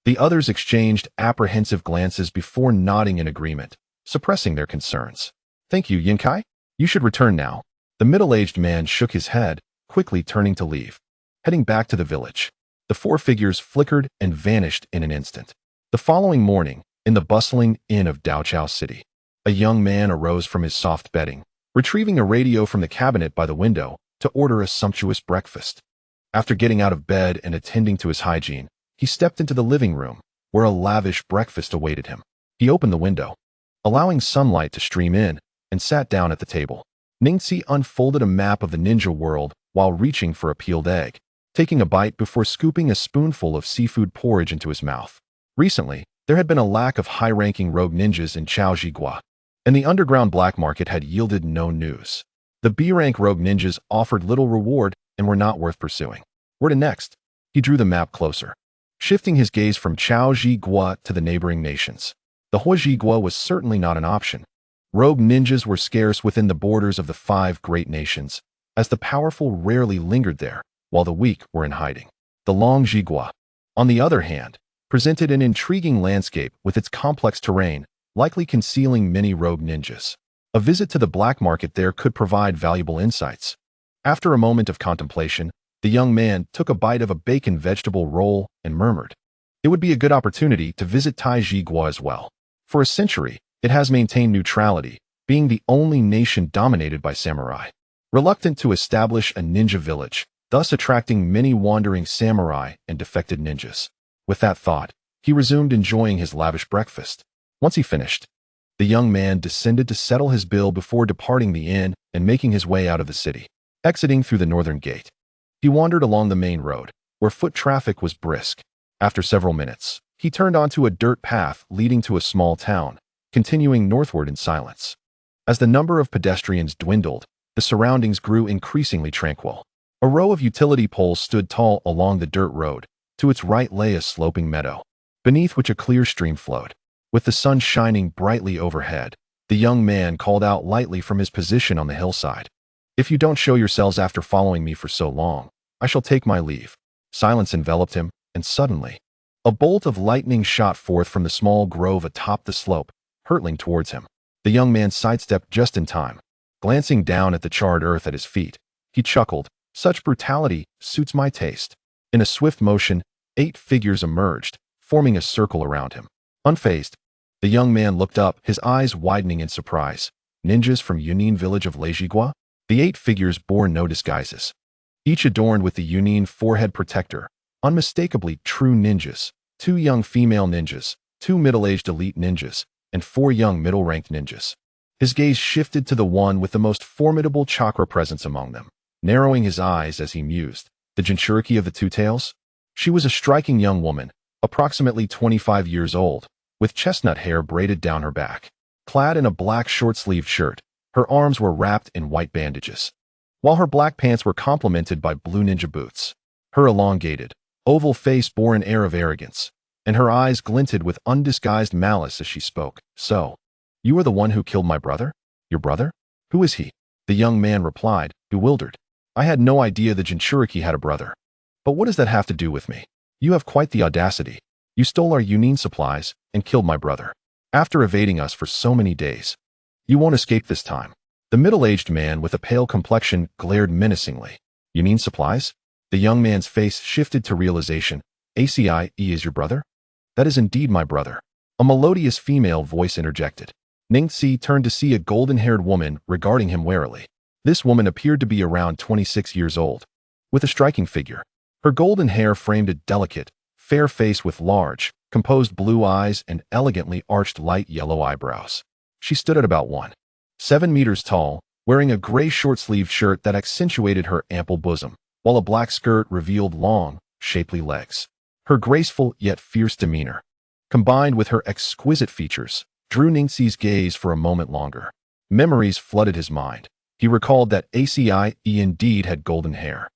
The others exchanged apprehensive glances before nodding in agreement, suppressing their concerns. Thank you, Yinkai. You should return now. The middle-aged man shook his head, quickly turning to leave. Heading back to the village, the 4 figures flickered and vanished in an instant. The following morning, in the bustling inn of Daochao City, a young man arose from his soft bedding, retrieving a radio from the cabinet by the window to order a sumptuous breakfast. After getting out of bed and attending to his hygiene, he stepped into the living room, where a lavish breakfast awaited him. He opened the window, allowing sunlight to stream in, and sat down at the table. Ningxi unfolded a map of the ninja world while reaching for a peeled egg, taking a bite before scooping a spoonful of seafood porridge into his mouth. Recently, there had been a lack of high-ranking rogue ninjas in Chaojigua, and the underground black market had yielded no news. The B-rank rogue ninjas offered little reward and were not worth pursuing. Where to next? He drew the map closer, shifting his gaze from Chaojigua to the neighboring nations. The Huajigua was certainly not an option. Rogue ninjas were scarce within the borders of the 5 great nations, as the powerful rarely lingered there, while the weak were in hiding. The Longjigua, on the other hand, presented an intriguing landscape with its complex terrain, likely concealing many rogue ninjas. A visit to the black market there could provide valuable insights. After a moment of contemplation, the young man took a bite of a bacon vegetable roll and murmured, It would be a good opportunity to visit Taijigua as well. For a century, it has maintained neutrality, being the only nation dominated by samurai. Reluctant to establish a ninja village, thus attracting many wandering samurai and defected ninjas. With that thought, he resumed enjoying his lavish breakfast. Once he finished, the young man descended to settle his bill before departing the inn and making his way out of the city. Exiting through the northern gate, he wandered along the main road, where foot traffic was brisk. After several minutes, he turned onto a dirt path leading to a small town, continuing northward in silence. As the number of pedestrians dwindled, the surroundings grew increasingly tranquil. A row of utility poles stood tall along the dirt road. To its right lay a sloping meadow, beneath which a clear stream flowed. With the sun shining brightly overhead, the young man called out lightly from his position on the hillside. "If you don't show yourselves after following me for so long, I shall take my leave." Silence enveloped him, and suddenly, a bolt of lightning shot forth from the small grove atop the slope, hurtling towards him. The young man sidestepped just in time. Glancing down at the charred earth at his feet, he chuckled, "Such brutality suits my taste." In a swift motion, 8 figures emerged, forming a circle around him. Unfazed, the young man looked up, his eyes widening in surprise. Ninjas from Yunin village of Leijigua? The 8 figures bore no disguises. Each adorned with the Yunin forehead protector, unmistakably true ninjas. 2 young female ninjas, 2 middle-aged elite ninjas, and 4 young middle-ranked ninjas. His gaze shifted to the one with the most formidable chakra presence among them, narrowing his eyes as he mused. The Jinchuriki of the Two Tails? She was a striking young woman, approximately 25 years old, with chestnut hair braided down her back. Clad in a black short-sleeved shirt, her arms were wrapped in white bandages, while her black pants were complemented by blue ninja boots. Her elongated, oval face bore an air of arrogance, and her eyes glinted with undisguised malice as she spoke. "So, you are the one who killed my brother? Your brother? Who is he?" The young man replied, bewildered. "I had no idea the Jinchuriki had a brother. But what does that have to do with me? You have quite the audacity. You stole our Yunin supplies and killed my brother. After evading us for so many days. You won't escape this time." The middle-aged man with a pale complexion glared menacingly. "Yunin supplies?" The young man's face shifted to realization. "ACIE is your brother?" "That is indeed my brother." A melodious female voice interjected. Ningxi turned to see a golden-haired woman regarding him warily. This woman appeared to be around 26 years old, with a striking figure. Her golden hair framed a delicate, fair face with large, composed blue eyes and elegantly arched light yellow eyebrows. She stood at about 1.7 meters tall, wearing a gray short-sleeved shirt that accentuated her ample bosom, while a black skirt revealed long, shapely legs. Her graceful yet fierce demeanor, combined with her exquisite features, drew Ningxi's gaze for a moment longer. Memories flooded his mind. He recalled that ACIE indeed had golden hair.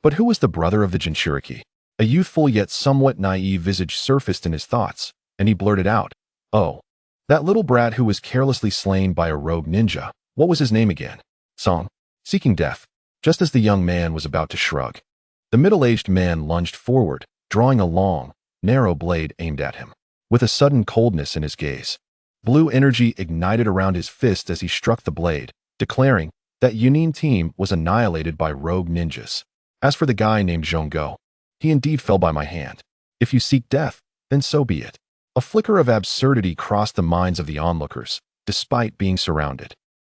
But who was the brother of the Jinchuriki? A youthful yet somewhat naive visage surfaced in his thoughts, and he blurted out, "Oh, that little brat who was carelessly slain by a rogue ninja. What was his name again?" "Song." Seeking death. Just as the young man was about to shrug, the middle-aged man lunged forward, drawing a long, narrow blade aimed at him. With a sudden coldness in his gaze, blue energy ignited around his fist as he struck the blade, declaring that Yunin team was annihilated by rogue ninjas. As for the guy named Zhonggo, he indeed fell by my hand. If you seek death, then so be it. A flicker of absurdity crossed the minds of the onlookers, despite being surrounded.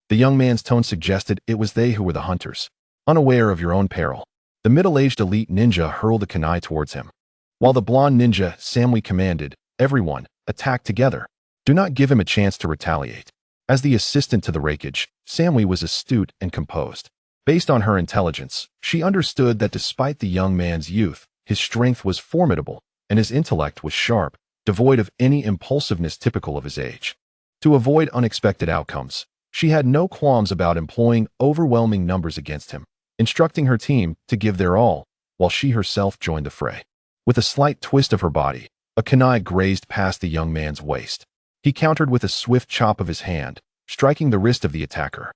The young man's tone suggested it was they who were the hunters. Unaware of your own peril, the middle-aged elite ninja hurled a kunai towards him. While the blonde ninja, Samui, commanded, "Everyone, attack together. Do not give him a chance to retaliate." As the assistant to the rakeage, Samui was astute and composed. Based on her intelligence, she understood that despite the young man's youth, his strength was formidable, and his intellect was sharp, devoid of any impulsiveness typical of his age. To avoid unexpected outcomes, she had no qualms about employing overwhelming numbers against him, instructing her team to give their all, while she herself joined the fray. With a slight twist of her body, a kunai grazed past the young man's waist. He countered with a swift chop of his hand, striking the wrist of the attacker,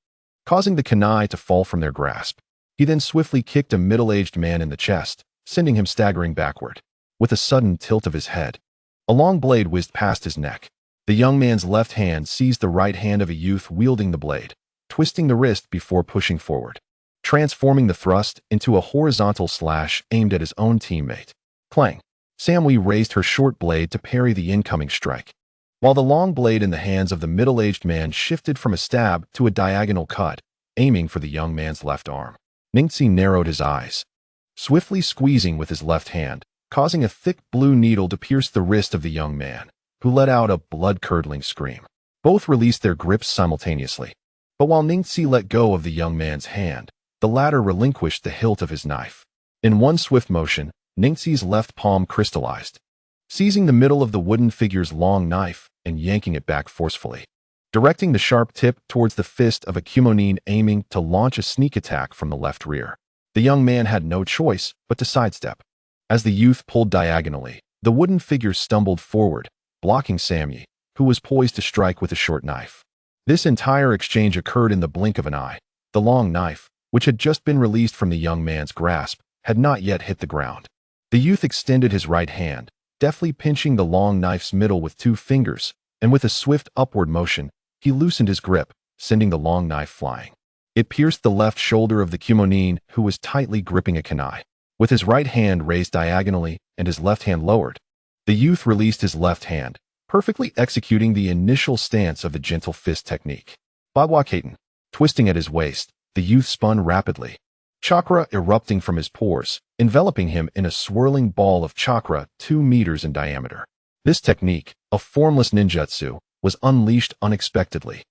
causing the kunai to fall from their grasp. He then swiftly kicked a middle-aged man in the chest, sending him staggering backward. With a sudden tilt of his head, a long blade whizzed past his neck. The young man's left hand seized the right hand of a youth wielding the blade, twisting the wrist before pushing forward, transforming the thrust into a horizontal slash aimed at his own teammate. Clang! Samui raised her short blade to parry the incoming strike, while the long blade in the hands of the middle-aged man shifted from a stab to a diagonal cut, aiming for the young man's left arm. Ningxi narrowed his eyes, swiftly squeezing with his left hand, causing a thick blue needle to pierce the wrist of the young man, who let out a blood-curdling scream. Both released their grips simultaneously, but while Ningxi let go of the young man's hand, the latter relinquished the hilt of his knife. In one swift motion, Ningxi's left palm crystallized, seizing the middle of the wooden figure's long knife and yanking it back forcefully. directing the sharp tip towards the fist of a Kumonin aiming to launch a sneak attack from the left rear. The young man had no choice but to sidestep. As the youth pulled diagonally, the wooden figure stumbled forward, blocking Sammy, who was poised to strike with a short knife. This entire exchange occurred in the blink of an eye. The long knife, which had just been released from the young man's grasp, had not yet hit the ground. The youth extended his right hand, deftly pinching the long knife's middle with 2 fingers, and with a swift upward motion, he loosened his grip, sending the long knife flying. It pierced the left shoulder of the Kumonin, who was tightly gripping a kunai. With his right hand raised diagonally and his left hand lowered, the youth released his left hand, perfectly executing the initial stance of the gentle fist technique. Bagwakaten. Twisting at his waist, the youth spun rapidly, chakra erupting from his pores, enveloping him in a swirling ball of chakra 2 meters in diameter. This technique, a formless ninjutsu, was unleashed unexpectedly,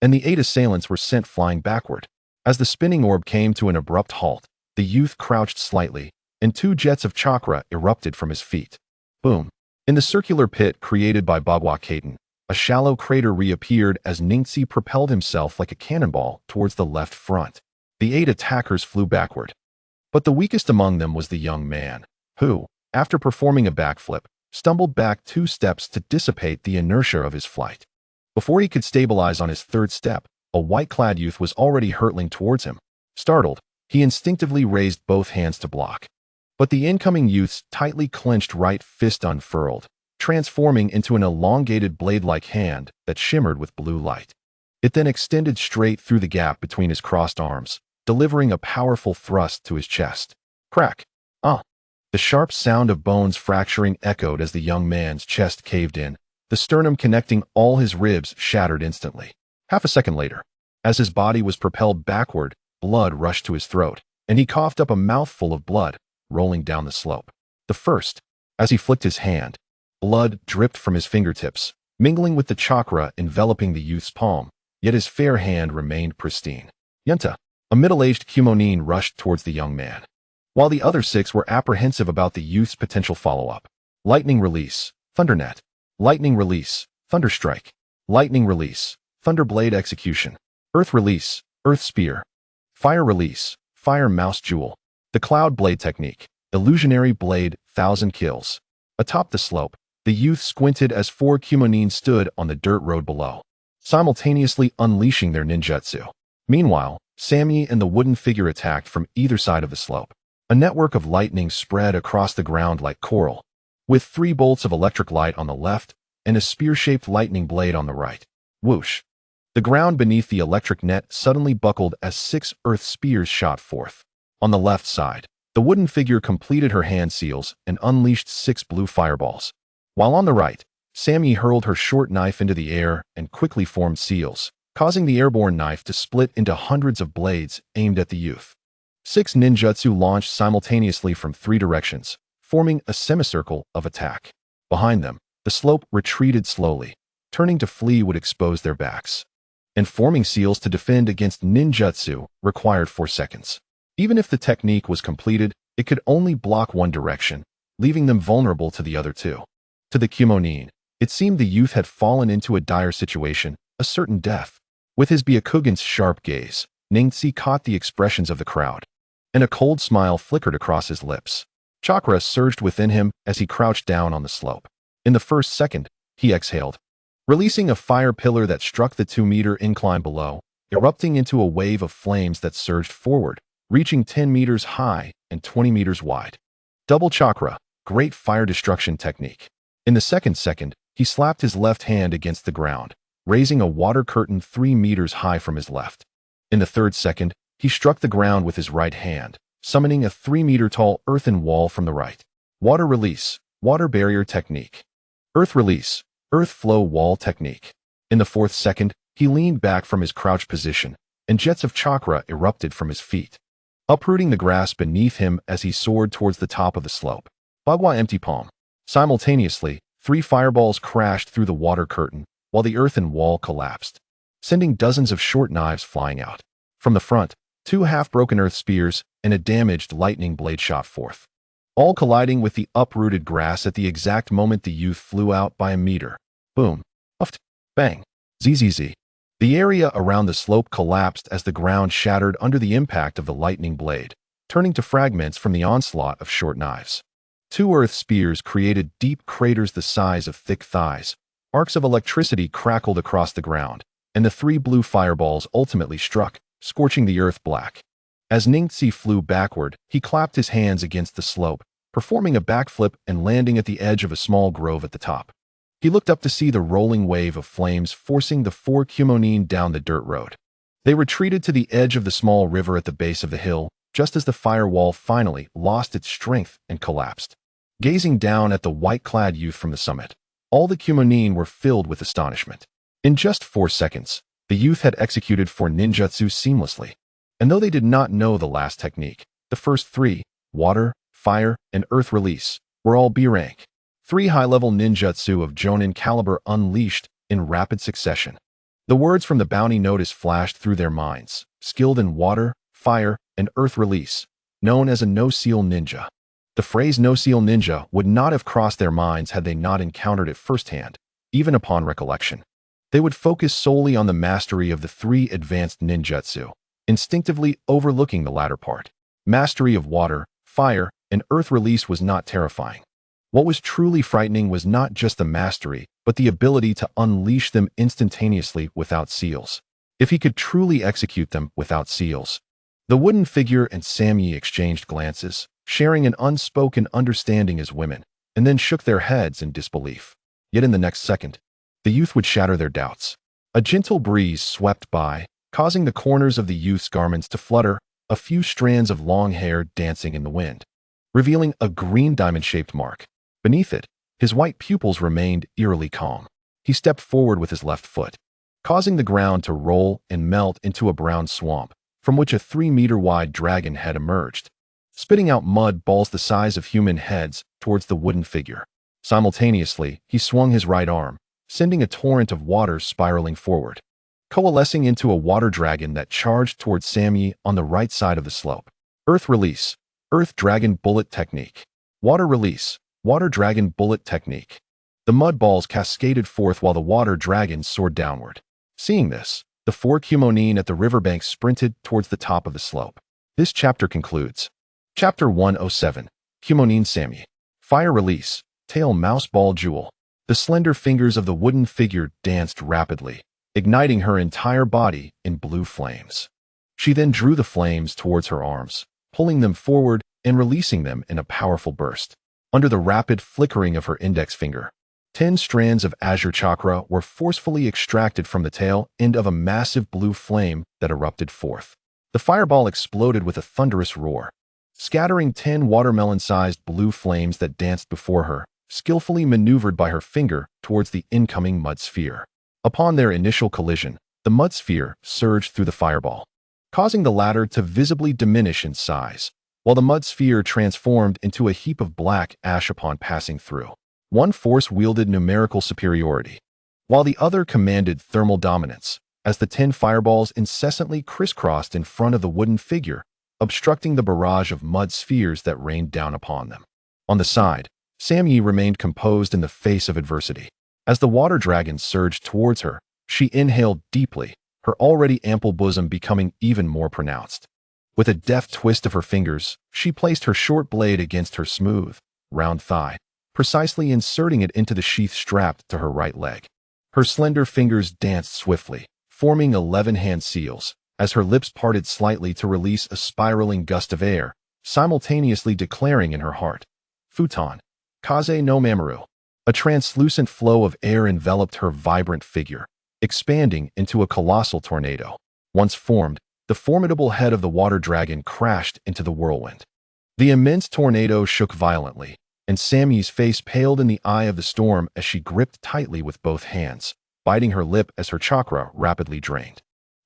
and the 8 assailants were sent flying backward. As the spinning orb came to an abrupt halt, the youth crouched slightly, and 2 jets of chakra erupted from his feet. Boom! In the circular pit created by Bagwakaten, a shallow crater reappeared as Ningxi propelled himself like a cannonball towards the left front. The 8 attackers flew backward. But the weakest among them was the young man, who, after performing a backflip, stumbled back 2 steps to dissipate the inertia of his flight. Before he could stabilize on his 3rd step, a white-clad youth was already hurtling towards him. Startled, he instinctively raised both hands to block. But the incoming youth's tightly clenched right fist unfurled, transforming into an elongated blade-like hand that shimmered with blue light. It then extended straight through the gap between his crossed arms, delivering a powerful thrust to his chest. Crack! The sharp sound of bones fracturing echoed as the young man's chest caved in, the sternum connecting all his ribs shattered instantly. Half a second later, as his body was propelled backward, blood rushed to his throat, and he coughed up a mouthful of blood, rolling down the slope. As he flicked his hand, blood dripped from his fingertips, mingling with the chakra enveloping the youth's palm, yet his fair hand remained pristine. Yenta, a middle-aged Kumonin, rushed towards the young man, while the other 6 were apprehensive about the youth's potential follow-up. Lightning release, Thundernet. Lightning release, Thunderstrike. Lightning release, Thunderblade execution. Earth release, Earth spear. Fire release, Fire mouse jewel. The Cloud Blade technique, Illusionary blade, 1,000 kills. Atop the slope, the youth squinted as 4 Kumonin stood on the dirt road below, simultaneously unleashing their ninjutsu. Meanwhile, Sammy and the wooden figure attacked from either side of the slope. A network of lightning spread across the ground like coral, with 3 bolts of electric light on the left and a spear-shaped lightning blade on the right. Whoosh! The ground beneath the electric net suddenly buckled as 6 earth spears shot forth. On the left side, the wooden figure completed her hand seals and unleashed 6 blue fireballs, while on the right, Sammy hurled her short knife into the air and quickly formed seals, causing the airborne knife to split into hundreds of blades aimed at the youth. 6 ninjutsu launched simultaneously from 3 directions, forming a semicircle of attack. Behind them, the slope retreated slowly. Turning to flee would expose their backs, and forming seals to defend against ninjutsu required 4 seconds. Even if the technique was completed, it could only block one direction, leaving them vulnerable to the other 2. To the Kumonin, it seemed the youth had fallen into a dire situation, a certain death. With his Byakugan's sharp gaze, Ningxi caught the expressions of the crowd, and a cold smile flickered across his lips. Chakra surged within him as he crouched down on the slope. In the first second, he exhaled, releasing a fire pillar that struck the 2-meter incline below, erupting into a wave of flames that surged forward, reaching 10 meters high and 20 meters wide. Double chakra, great fire destruction technique. In the second, he slapped his left hand against the ground, raising a water curtain 3 meters high from his left. In the third second, he struck the ground with his right hand, summoning a 3-meter-tall earthen wall from the right. Water release, water barrier technique. Earth release, earth flow wall technique. In the fourth second, he leaned back from his crouch position, and jets of chakra erupted from his feet, uprooting the grass beneath him as he soared towards the top of the slope. Bagua empty palm. Simultaneously, 3 fireballs crashed through the water curtain, while the earthen wall collapsed, sending dozens of short knives flying out. From the front, 2 half-broken earth spears and a damaged lightning blade shot forth, all colliding with the uprooted grass at the exact moment the youth flew out by a meter. Boom. Uft. Bang. ZZZ. The area around the slope collapsed as the ground shattered under the impact of the lightning blade, turning to fragments from the onslaught of short knives. Two earth spears created deep craters the size of thick thighs. Arcs of electricity crackled across the ground, and the three blue fireballs ultimately struck, scorching the earth black. As Ningxi flew backward, he clapped his hands against the slope, performing a backflip and landing at the edge of a small grove at the top. He looked up to see the rolling wave of flames forcing the four Kumonin down the dirt road. They retreated to the edge of the small river at the base of the hill, just as the firewall finally lost its strength and collapsed. Gazing down at the white-clad youth from the summit, all the Kumonin were filled with astonishment. In just 4 seconds, the youth had executed 4 ninjutsu seamlessly. And though they did not know the last technique, the first 3, water, fire, and earth release, were all B rank. 3 high-level ninjutsu of Jonin caliber unleashed in rapid succession. The words from the bounty notice flashed through their minds, skilled in water, fire, and earth release, known as a no-seal ninja. The phrase no-seal ninja would not have crossed their minds had they not encountered it firsthand, even upon recollection. They would focus solely on the mastery of the 3 advanced ninjutsu, instinctively overlooking the latter part. Mastery of water, fire, and earth release was not terrifying. What was truly frightening was not just the mastery, but the ability to unleash them instantaneously without seals. If he could truly execute them without seals. The wooden figure and Samyi exchanged glances, sharing an unspoken understanding as women, and then shook their heads in disbelief. Yet in the next second, the youth would shatter their doubts. A gentle breeze swept by, causing the corners of the youth's garments to flutter, a few strands of long hair dancing in the wind, revealing a green diamond-shaped mark. Beneath it, his white pupils remained eerily calm. He stepped forward with his left foot, causing the ground to roll and melt into a brown swamp, from which a 3-meter-wide dragon had emerged, spitting out mud balls the size of human heads towards the wooden figure. Simultaneously, he swung his right arm, sending a torrent of water spiraling forward, coalescing into a water dragon that charged towards Samyi on the right side of the slope. Earth release, earth dragon bullet technique. Water release, water dragon bullet technique. The mud balls cascaded forth while the water dragon soared downward. Seeing this, the 4 Kumonin at the riverbank sprinted towards the top of the slope. This chapter concludes. Chapter 107, Kumonin Samyi. Fire release, tail mouse ball jewel. The slender fingers of the wooden figure danced rapidly, igniting her entire body in blue flames. She then drew the flames towards her arms, pulling them forward and releasing them in a powerful burst. Under the rapid flickering of her index finger, 10 strands of azure chakra were forcefully extracted from the tail end of a massive blue flame that erupted forth. The fireball exploded with a thunderous roar, scattering 10 watermelon-sized blue flames that danced before her, skillfully maneuvered by her finger towards the incoming mud sphere. Upon their initial collision, the mud sphere surged through the fireball, causing the latter to visibly diminish in size, while the mud sphere transformed into a heap of black ash upon passing through. One force wielded numerical superiority, while the other commanded thermal dominance, as the 10 fireballs incessantly crisscrossed in front of the wooden figure, obstructing the barrage of mud spheres that rained down upon them. On the side, Samyi remained composed in the face of adversity. As the water dragon surged towards her, she inhaled deeply, her already ample bosom becoming even more pronounced. With a deft twist of her fingers, she placed her short blade against her smooth, round thigh, precisely inserting it into the sheath strapped to her right leg. Her slender fingers danced swiftly, forming 11 hand seals, as her lips parted slightly to release a spiraling gust of air, simultaneously declaring in her heart, Futon, Kaze no Mamoru. A translucent flow of air enveloped her vibrant figure, expanding into a colossal tornado. Once formed, the formidable head of the water dragon crashed into the whirlwind. The immense tornado shook violently, and Sammy's face paled in the eye of the storm as she gripped tightly with both hands, biting her lip as her chakra rapidly drained.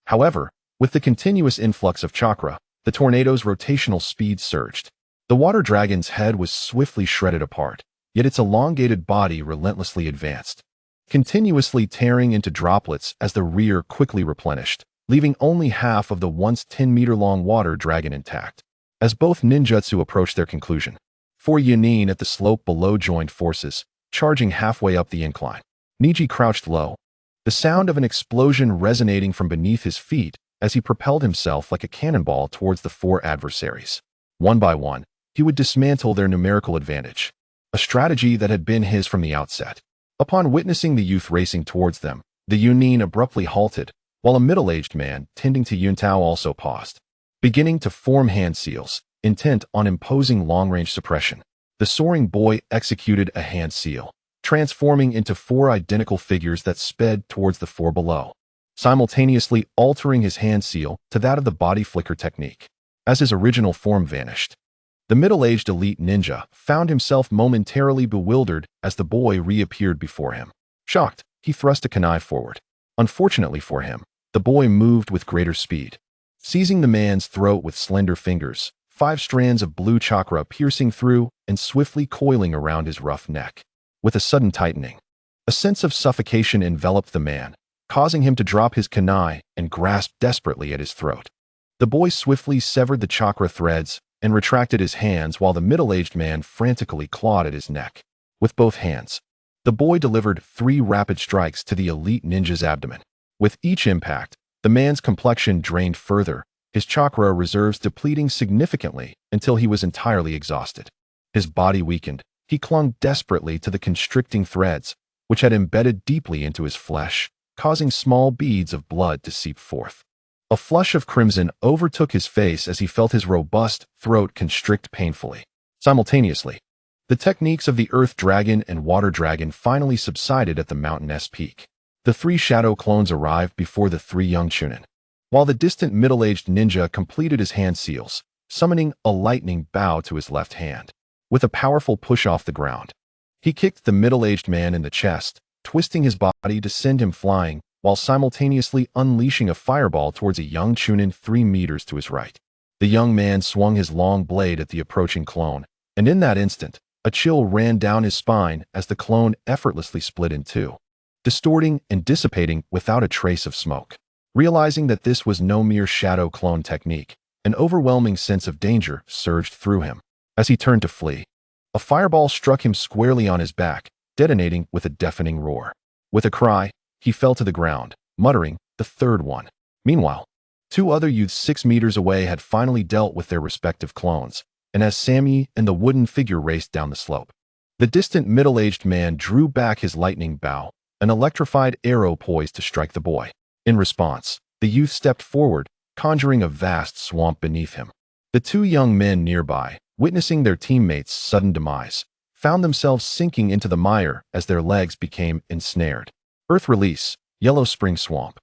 However, with the continuous influx of chakra, the tornado's rotational speed surged. The water dragon's head was swiftly shredded apart, yet its elongated body relentlessly advanced, continuously tearing into droplets as the rear quickly replenished, leaving only half of the once 10-meter-long water dragon intact. As both ninjutsu approached their conclusion, 4 Yunin at the slope below joined forces, charging halfway up the incline. Neji crouched low, the sound of an explosion resonating from beneath his feet as he propelled himself like a cannonball towards the four adversaries. One by one, he would dismantle their numerical advantage, a strategy that had been his from the outset. Upon witnessing the youth racing towards them, the Yunin abruptly halted, while a middle-aged man tending to Yuntao also paused, beginning to form hand seals, intent on imposing long-range suppression. The soaring boy executed a hand seal, transforming into four identical figures that sped towards the four below, simultaneously altering his hand seal to that of the body flicker technique. As his original form vanished, the middle-aged elite ninja found himself momentarily bewildered as the boy reappeared before him. Shocked, he thrust a kunai forward. Unfortunately for him, the boy moved with greater speed, seizing the man's throat with slender fingers, 5 strands of blue chakra piercing through and swiftly coiling around his rough neck. With a sudden tightening, a sense of suffocation enveloped the man, causing him to drop his kunai and grasp desperately at his throat. The boy swiftly severed the chakra threads and retracted his hands while the middle-aged man frantically clawed at his neck. With both hands, the boy delivered 3 rapid strikes to the elite ninja's abdomen. With each impact, the man's complexion drained further, his chakra reserves depleting significantly until he was entirely exhausted. His body weakened. He clung desperately to the constricting threads, which had embedded deeply into his flesh, causing small beads of blood to seep forth. A flush of crimson overtook his face as he felt his robust throat constrict painfully. Simultaneously, the techniques of the Earth Dragon and Water Dragon finally subsided at the mountain's peak. The 3 shadow clones arrived before the 3 young Chunin, while the distant middle-aged ninja completed his hand seals, summoning a lightning bow to his left hand. With a powerful push off the ground, he kicked the middle-aged man in the chest, twisting his body to send him flying, while simultaneously unleashing a fireball towards a young Chunin 3 meters to his right. The young man swung his long blade at the approaching clone, and in that instant, a chill ran down his spine as the clone effortlessly split in 2, distorting and dissipating without a trace of smoke. Realizing that this was no mere shadow clone technique, an overwhelming sense of danger surged through him. As he turned to flee, a fireball struck him squarely on his back, detonating with a deafening roar. With a cry, he fell to the ground, muttering, "The third one." Meanwhile, 2 other youths 6 meters away had finally dealt with their respective clones, and as Sammy and the wooden figure raced down the slope, the distant middle-aged man drew back his lightning bow, an electrified arrow poised to strike the boy. In response, the youth stepped forward, conjuring a vast swamp beneath him. The 2 young men nearby, witnessing their teammates' sudden demise, found themselves sinking into the mire as their legs became ensnared. Earth release, Yellow Spring Swamp.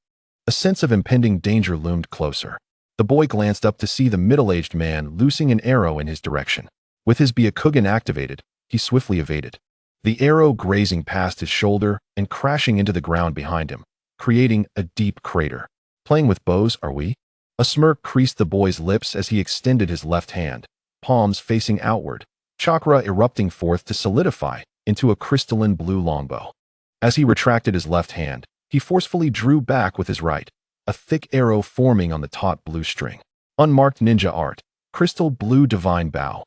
A sense of impending danger loomed closer. The boy glanced up to see the middle-aged man loosing an arrow in his direction. With his Byakugan activated, he swiftly evaded, the arrow grazing past his shoulder and crashing into the ground behind him, creating a deep crater. "Playing with bows, are we?" A smirk creased the boy's lips as he extended his left hand, palms facing outward, chakra erupting forth to solidify into a crystalline blue longbow. As he retracted his left hand, he forcefully drew back with his right, a thick arrow forming on the taut blue string. Unmarked ninja art, crystal blue divine bow.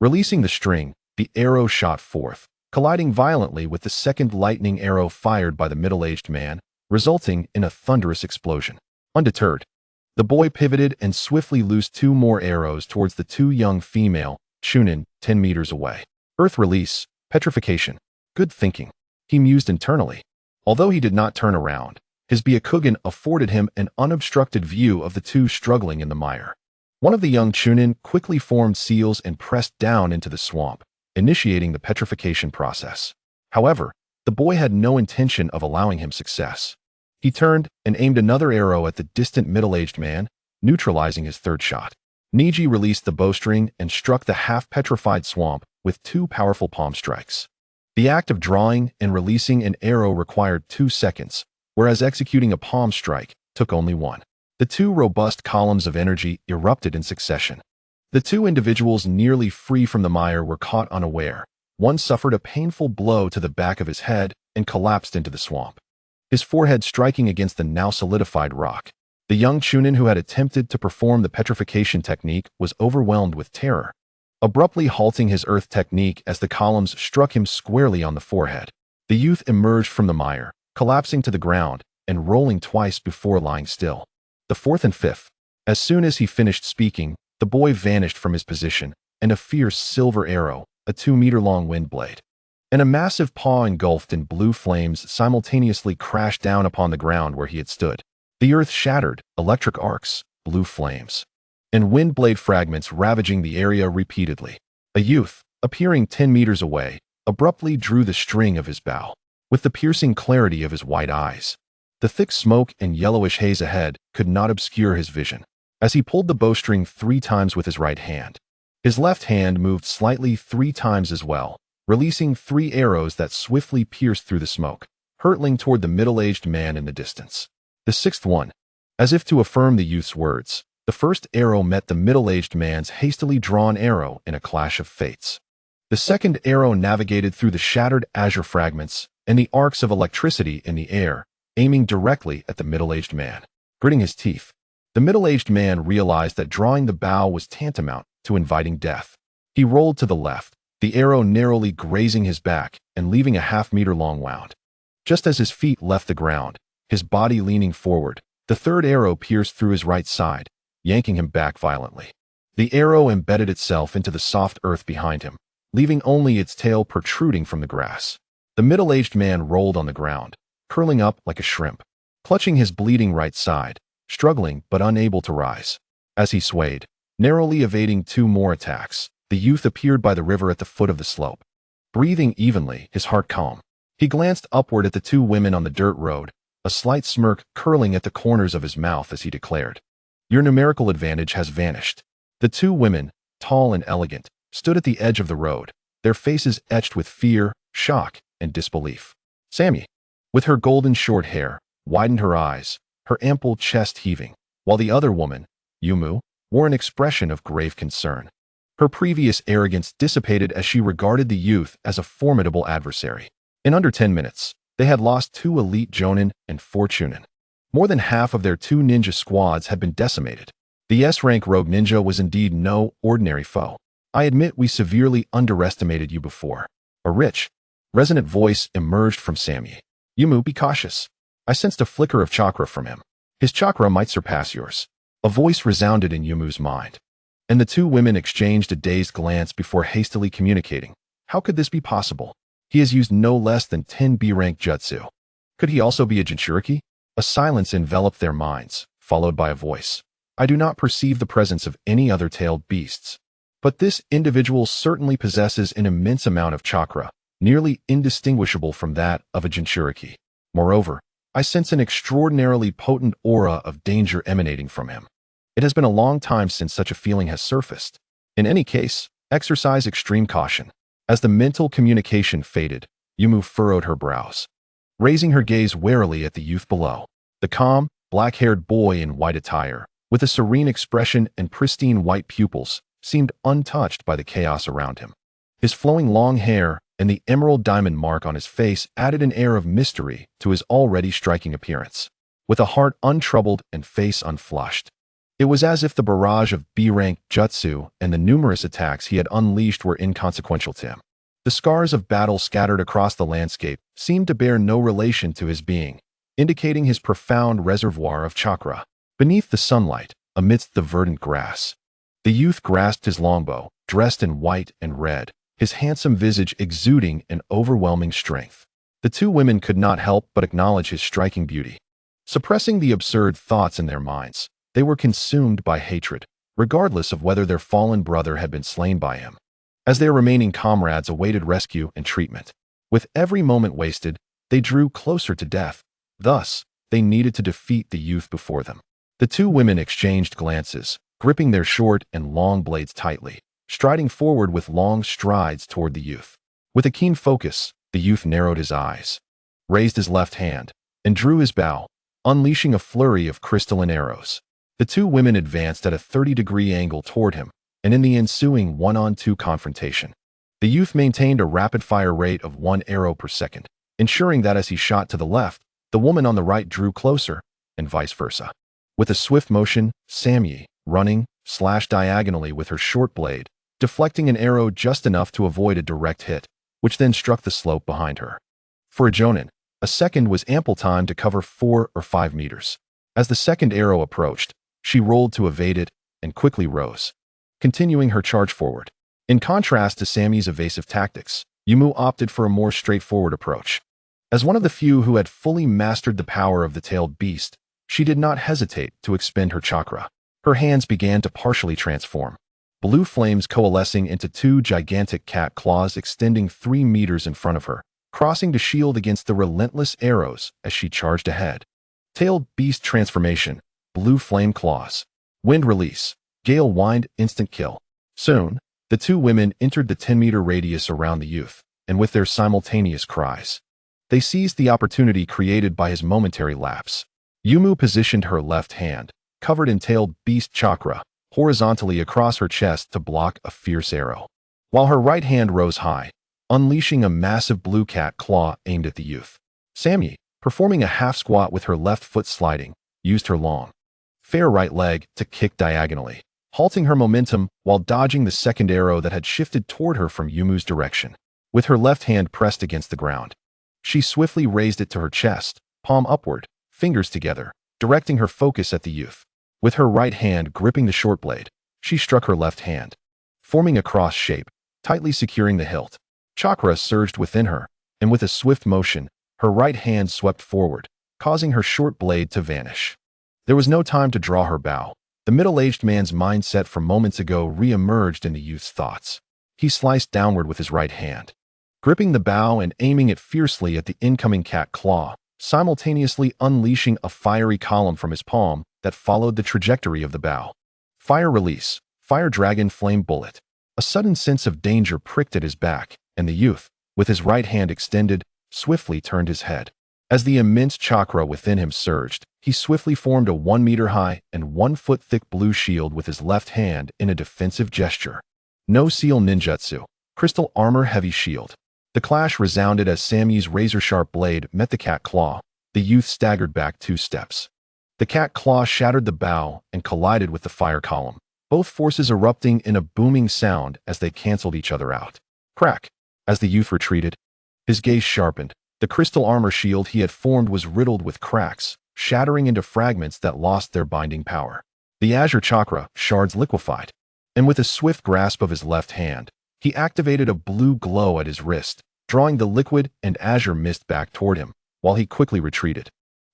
Releasing the string, the arrow shot forth, colliding violently with the second lightning arrow fired by the middle-aged man, resulting in a thunderous explosion. Undeterred, the boy pivoted and swiftly loosed 2 more arrows towards the 2 young female Chunin 10 meters away. Earth release, petrification. Good thinking, he mused internally. Although he did not turn around, his Byakugan afforded him an unobstructed view of the 2 struggling in the mire. One of the young Chunin quickly formed seals and pressed down into the swamp, initiating the petrification process. However, the boy had no intention of allowing him success. He turned and aimed another arrow at the distant middle-aged man, neutralizing his third shot. Neji released the bowstring and struck the half-petrified swamp with 2 powerful palm strikes. The act of drawing and releasing an arrow required 2 seconds, whereas executing a palm strike took only 1. The 2 robust columns of energy erupted in succession. The 2 individuals nearly free from the mire were caught unaware. One suffered a painful blow to the back of his head and collapsed into the swamp, his forehead striking against the now solidified rock. The young Chunin who had attempted to perform the petrification technique was overwhelmed with terror, abruptly halting his earth technique as the columns struck him squarely on the forehead. The youth emerged from the mire, collapsing to the ground, and rolling twice before lying still. The fourth and fifth. As soon as he finished speaking, the boy vanished from his position, and a fierce silver arrow, a 2-meter-long wind blade, and a massive paw engulfed in blue flames simultaneously crashed down upon the ground where he had stood. The earth shattered, electric arcs, blue flames, and wind blade fragments ravaging the area repeatedly. A youth, appearing 10 meters away, abruptly drew the string of his bow, with the piercing clarity of his white eyes. The thick smoke and yellowish haze ahead could not obscure his vision. As he pulled the bowstring 3 times with his right hand, his left hand moved slightly 3 times as well, releasing 3 arrows that swiftly pierced through the smoke, hurtling toward the middle-aged man in the distance. The sixth one. As if to affirm the youth's words, the first arrow met the middle-aged man's hastily drawn arrow in a clash of fates. The second arrow navigated through the shattered azure fragments and the arcs of electricity in the air, aiming directly at the middle-aged man. Gritting his teeth, the middle-aged man realized that drawing the bow was tantamount to inviting death. He rolled to the left, the arrow narrowly grazing his back and leaving a half-meter-long wound. Just as his feet left the ground, his body leaning forward, the third arrow pierced through his right side, yanking him back violently. The arrow embedded itself into the soft earth behind him, leaving only its tail protruding from the grass. The middle-aged man rolled on the ground, curling up like a shrimp, clutching his bleeding right side, struggling but unable to rise. As he swayed, narrowly evading 2 more attacks, the youth appeared by the river at the foot of the slope. Breathing evenly, his heart calm, he glanced upward at the 2 women on the dirt road, a slight smirk curling at the corners of his mouth as he declared, "Your numerical advantage has vanished." The 2 women, tall and elegant, stood at the edge of the road, their faces etched with fear, shock, and disbelief. Sammy, with her golden short hair, widened her eyes, her ample chest heaving, while the other woman, Yumu, wore an expression of grave concern. Her previous arrogance dissipated as she regarded the youth as a formidable adversary. In under 10 minutes, they had lost 2 elite jonin and 4 chunin. More than half of their 2 ninja squads had been decimated. The S-rank rogue ninja was indeed no ordinary foe. "I admit we severely underestimated you before." A rich, resonant voice emerged from Sammy. "Yumu, be cautious." I sensed a flicker of chakra from him. "His chakra might surpass yours." A voice resounded in Yumu's mind, and the 2 women exchanged a dazed glance before hastily communicating. How could this be possible? He has used no less than 10 B-rank jutsu. Could he also be a Jinchuriki? A silence enveloped their minds, followed by a voice. "I do not perceive the presence of any other tailed beasts. But this individual certainly possesses an immense amount of chakra, nearly indistinguishable from that of a Jinchuriki. Moreover, I sense an extraordinarily potent aura of danger emanating from him. It has been a long time since such a feeling has surfaced. In any case, exercise extreme caution." As the mental communication faded, Yumu furrowed her brows, raising her gaze warily at the youth below. The calm, black-haired boy in white attire, with a serene expression and pristine white pupils, seemed untouched by the chaos around him. His flowing long hair and the emerald diamond mark on his face added an air of mystery to his already striking appearance. With a heart untroubled and face unflushed, it was as if the barrage of B-rank jutsu and the numerous attacks he had unleashed were inconsequential to him. The scars of battle scattered across the landscape seemed to bear no relation to his being, indicating his profound reservoir of chakra. Beneath the sunlight, amidst the verdant grass, the youth grasped his longbow, dressed in white and red, his handsome visage exuding an overwhelming strength. The 2 women could not help but acknowledge his striking beauty. Suppressing the absurd thoughts in their minds, they were consumed by hatred, regardless of whether their fallen brother had been slain by him. As their remaining comrades awaited rescue and treatment, with every moment wasted, they drew closer to death. Thus, they needed to defeat the youth before them. The 2 women exchanged glances, gripping their short and long blades tightly, striding forward with long strides toward the youth. With a keen focus, the youth narrowed his eyes, raised his left hand, and drew his bow, unleashing a flurry of crystalline arrows. The 2 women advanced at a 30-degree angle toward him, and in the ensuing 1-on-2 confrontation, the youth maintained a rapid-fire rate of 1 arrow per second, ensuring that as he shot to the left, the woman on the right drew closer, and vice versa. With a swift motion, Samyi, running, slashed diagonally with her short blade, deflecting an arrow just enough to avoid a direct hit, which then struck the slope behind her. For a jonin, A second was ample time to cover 4 or 5 meters. As the second arrow approached, she rolled to evade it and quickly rose, continuing her charge forward. In contrast to Sammy's evasive tactics, Yumu opted for a more straightforward approach. As one of the few who had fully mastered the power of the tailed beast, she did not hesitate to expend her chakra. Her hands began to partially transform, blue flames coalescing into 2 gigantic cat claws extending 3 meters in front of her, crossing to shield against the relentless arrows as she charged ahead. Tailed beast transformation, blue flame claws, wind release, gale wind, instant kill. Soon, the 2 women entered the 10-meter radius around the youth, and with their simultaneous cries, they seized the opportunity created by his momentary lapse. Yumu positioned her left hand, covered in tailed beast chakra, horizontally across her chest to block a fierce arrow, while her right hand rose high, unleashing a massive blue cat claw aimed at the youth. Sammy, performing a half squat with her left foot sliding, used her long, fair right leg to kick diagonally, halting her momentum while dodging the second arrow that had shifted toward her from Yumu's direction. With her left hand pressed against the ground, she swiftly raised it to her chest, palm upward, fingers together, directing her focus at the youth. With her right hand gripping the short blade, she struck her left hand, forming a cross shape, tightly securing the hilt. Chakra surged within her, and with a swift motion, her right hand swept forward, causing her short blade to vanish. There was no time to draw her bow. The middle-aged man's mindset from moments ago re-emerged in the youth's thoughts. He sliced downward with his right hand, gripping the bow and aiming it fiercely at the incoming cat claw, simultaneously unleashing a fiery column from his palm that followed the trajectory of the bow. Fire release, fire dragon flame bullet. A sudden sense of danger pricked at his back, and the youth, with his right hand extended, swiftly turned his head. As the immense chakra within him surged, he swiftly formed a 1-meter-high and 1-foot-thick blue shield with his left hand in a defensive gesture. No seal ninjutsu, crystal armor heavy shield. The clash resounded as Sammy's razor-sharp blade met the cat claw. The youth staggered back 2 steps. The cat claw shattered the bow and collided with the fire column, both forces erupting in a booming sound as they canceled each other out. Crack! As the youth retreated, his gaze sharpened. The crystal armor shield he had formed was riddled with cracks, shattering into fragments that lost their binding power. The azure chakra shards liquefied, and with a swift grasp of his left hand, he activated a blue glow at his wrist, drawing the liquid and azure mist back toward him, while he quickly retreated,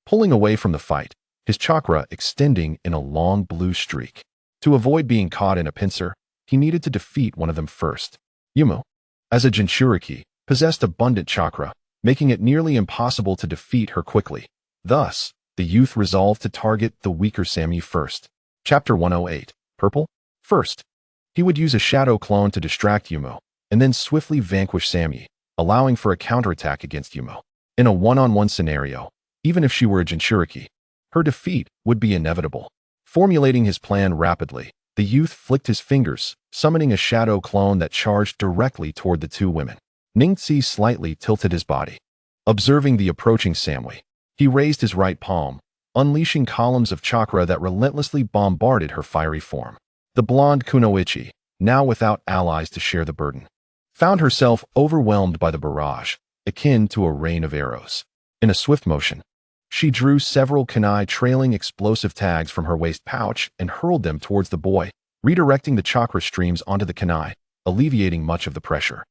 pulling away from the fight, his chakra extending in a long blue streak. To avoid being caught in a pincer, he needed to defeat one of them first. Yumu, as a Jinchuriki, possessed abundant chakra, making it nearly impossible to defeat her quickly. Thus, the youth resolved to target the weaker Sammy first. Chapter 108. Purple? First, he would use a shadow clone to distract Yumu, and then swiftly vanquish Sammy, allowing for a counterattack against Yumu. In a one-on-one scenario, even if she were a Jinchuriki, her defeat would be inevitable. Formulating his plan rapidly, the youth flicked his fingers, summoning a shadow clone that charged directly toward the 2 women. Ningzi slightly tilted his body. Observing the approaching Sammy, he raised his right palm, unleashing columns of chakra that relentlessly bombarded her fiery form. The blonde kunoichi, now without allies to share the burden, found herself overwhelmed by the barrage, akin to a rain of arrows. In a swift motion, she drew several kunai trailing explosive tags from her waist pouch and hurled them towards the boy, redirecting the chakra streams onto the kunai, alleviating much of the pressure.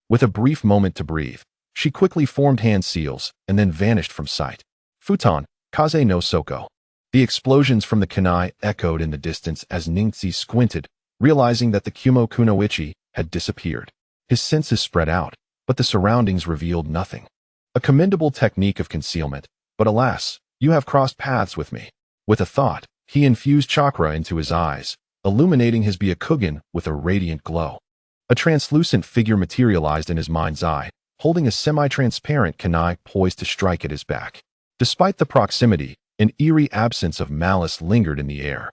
With a brief moment to breathe, she quickly formed hand seals and then vanished from sight. Futon, Kaze no Soko. The explosions from the kunai echoed in the distance as Ningzi squinted, realizing that the Kumo kunoichi had disappeared. His senses spread out, but the surroundings revealed nothing. A commendable technique of concealment, but alas, you have crossed paths with me. With a thought, he infused chakra into his eyes, illuminating his Byakugan with a radiant glow. A translucent figure materialized in his mind's eye, holding a semi-transparent kunai poised to strike at his back. Despite the proximity, an eerie absence of malice lingered in the air.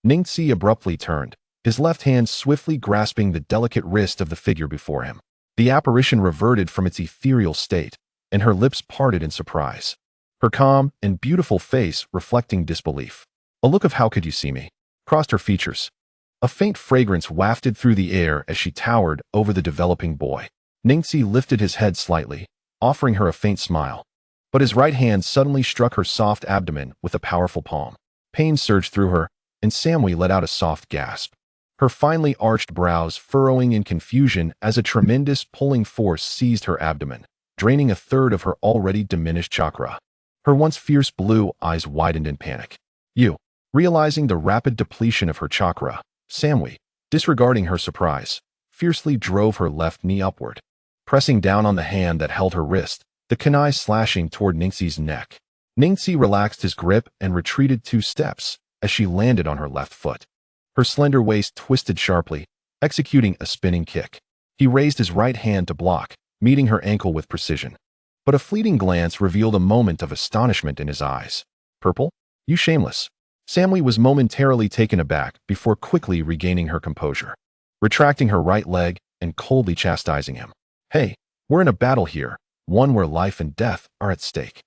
Ningzi abruptly turned, his left hand swiftly grasping the delicate wrist of the figure before him. The apparition reverted from its ethereal state, and her lips parted in surprise, her calm and beautiful face reflecting disbelief. A look of "how could you see me?" crossed her features. A faint fragrance wafted through the air as she towered over the developing boy. Ningzi lifted his head slightly, offering her a faint smile. but his right hand suddenly struck her soft abdomen with a powerful palm. Pain surged through her, and Samui let out a soft gasp, her finely arched brows furrowing in confusion as a tremendous pulling force seized her abdomen, draining a third of her already diminished chakra. Her once fierce blue eyes widened in panic. Realizing the rapid depletion of her chakra, Samui, disregarding her surprise, fiercely drove her left knee upward, pressing down on the hand that held her wrist, the kunai slashing toward Ningxi's neck. Ningxi relaxed his grip and retreated 2 steps as she landed on her left foot. Her slender waist twisted sharply, executing a spinning kick. He raised his right hand to block, meeting her ankle with precision. But a fleeting glance revealed a moment of astonishment in his eyes. "Purple? You shameless." Samui was momentarily taken aback before quickly regaining her composure, retracting her right leg and coldly chastising him. "Hey, we're in a battle here, one where life and death are at stake.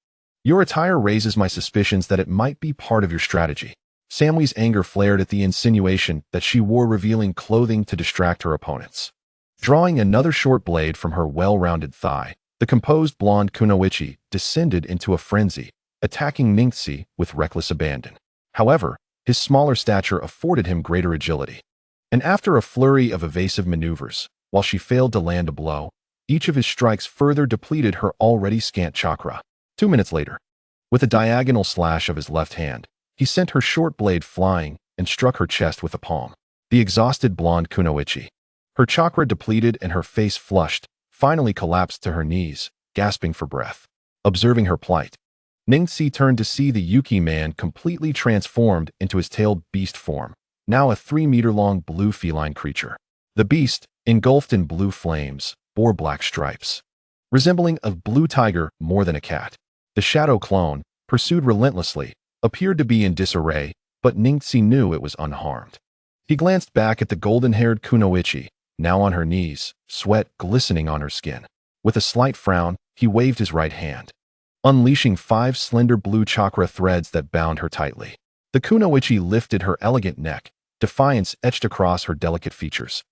Your attire raises my suspicions that it might be part of your strategy." Samui's anger flared at the insinuation that she wore revealing clothing to distract her opponents. Drawing another short blade from her well-rounded thigh, the composed blonde kunoichi descended into a frenzy, attacking Ningxi with reckless abandon. However, his smaller stature afforded him greater agility. And after a flurry of evasive maneuvers, while she failed to land a blow, each of his strikes further depleted her already scant chakra. 2 minutes later, with a diagonal slash of his left hand, he sent her short blade flying and struck her chest with a palm. The exhausted blonde kunoichi, her chakra depleted and her face flushed, finally collapsed to her knees, gasping for breath. Observing her plight, Ningxi turned to see the Yuki man completely transformed into his tailed beast form, now a 3-meter-long blue feline creature. The beast, engulfed in blue flames, bore black stripes, resembling a blue tiger more than a cat. The shadow clone, pursued relentlessly, appeared to be in disarray, but Ningxi knew it was unharmed. He glanced back at the golden-haired kunoichi, now on her knees, sweat glistening on her skin. With a slight frown, he waved his right hand, unleashing 5 slender blue chakra threads that bound her tightly. The kunoichi lifted her elegant neck, defiance etched across her delicate features.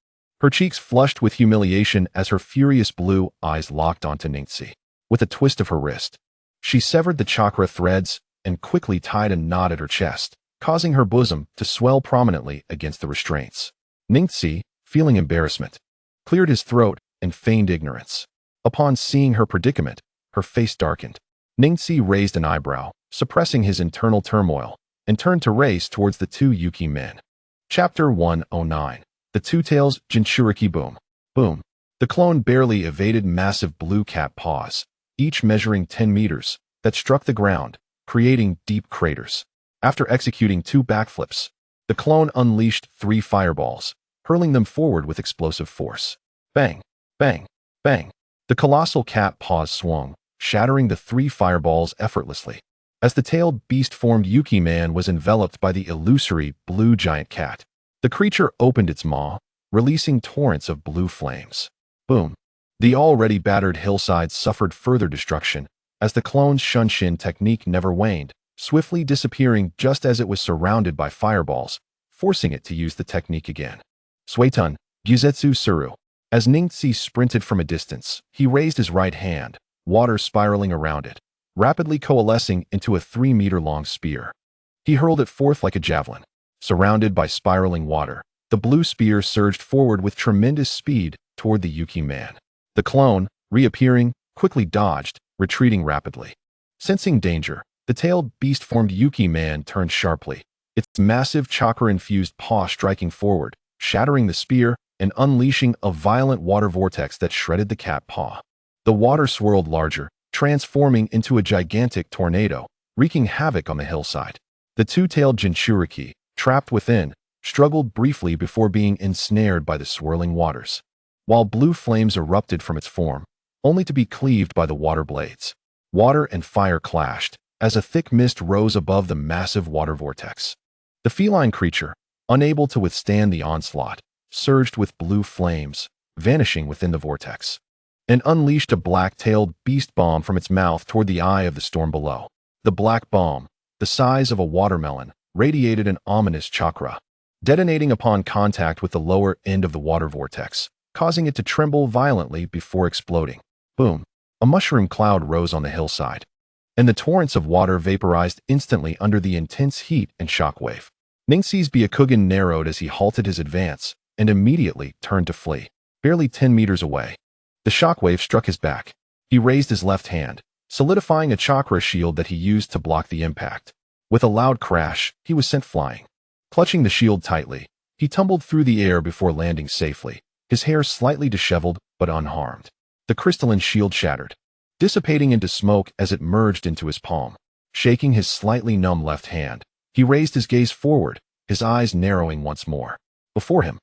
Her cheeks flushed with humiliation as her furious blue eyes locked onto Ningxi. With a twist of her wrist, she severed the chakra threads and quickly tied a knot at her chest, causing her bosom to swell prominently against the restraints. Ningxi, feeling embarrassment, cleared his throat and feigned ignorance. Upon seeing her predicament, her face darkened. Ningxi raised an eyebrow, suppressing his internal turmoil, and turned to race towards the 2 Yuki men. Chapter 109. The Two Tails Jinchuriki Boom. Boom. The clone barely evaded massive blue cat paws, each measuring 10 meters, that struck the ground, creating deep craters. After executing 2 backflips, the clone unleashed 3 fireballs, hurling them forward with explosive force. Bang, bang, bang. The colossal cat paws swung, shattering the 3 fireballs effortlessly. As the tailed beast-formed Yuki man was enveloped by the illusory blue giant cat, the creature opened its maw, releasing torrents of blue flames. Boom. The already battered hillside suffered further destruction, as the clone's shunshin technique never waned, swiftly disappearing just as it was surrounded by fireballs, forcing it to use the technique again. Suetun, Gyuzetsu Suru. As Ningxi sprinted from a distance, he raised his right hand, water spiraling around it, rapidly coalescing into a 3-meter-long spear. He hurled it forth like a javelin. Surrounded by spiraling water, the blue spear surged forward with tremendous speed toward the Yuki man. The clone, reappearing, quickly dodged, retreating rapidly. Sensing danger, the tailed beast-formed Yuki man turned sharply, its massive chakra-infused paw striking forward, shattering the spear and unleashing a violent water vortex that shredded the cat paw. The water swirled larger, transforming into a gigantic tornado, wreaking havoc on the hillside. The 2-tailed Jinchuriki, trapped within, struggled briefly before being ensnared by the swirling waters, while blue flames erupted from its form, only to be cleaved by the water blades. Water and fire clashed, as a thick mist rose above the massive water vortex. The feline creature, unable to withstand the onslaught, surged with blue flames, vanishing within the vortex, and unleashed a black-tailed beast bomb from its mouth toward the eye of the storm below. The black bomb, the size of a watermelon, radiated an ominous chakra, detonating upon contact with the lower end of the water vortex, causing it to tremble violently before exploding. Boom! A mushroom cloud rose on the hillside, and the torrents of water vaporized instantly under the intense heat and shockwave. Ningxi's Byakugan narrowed as he halted his advance and immediately turned to flee. Barely 10 meters away, the shockwave struck his back. He raised his left hand, solidifying a chakra shield that he used to block the impact. With a loud crash, he was sent flying. Clutching the shield tightly, he tumbled through the air before landing safely, his hair slightly disheveled but unharmed. The crystalline shield shattered, dissipating into smoke as it merged into his palm. Shaking his slightly numb left hand, he raised his gaze forward, his eyes narrowing once more. Before him,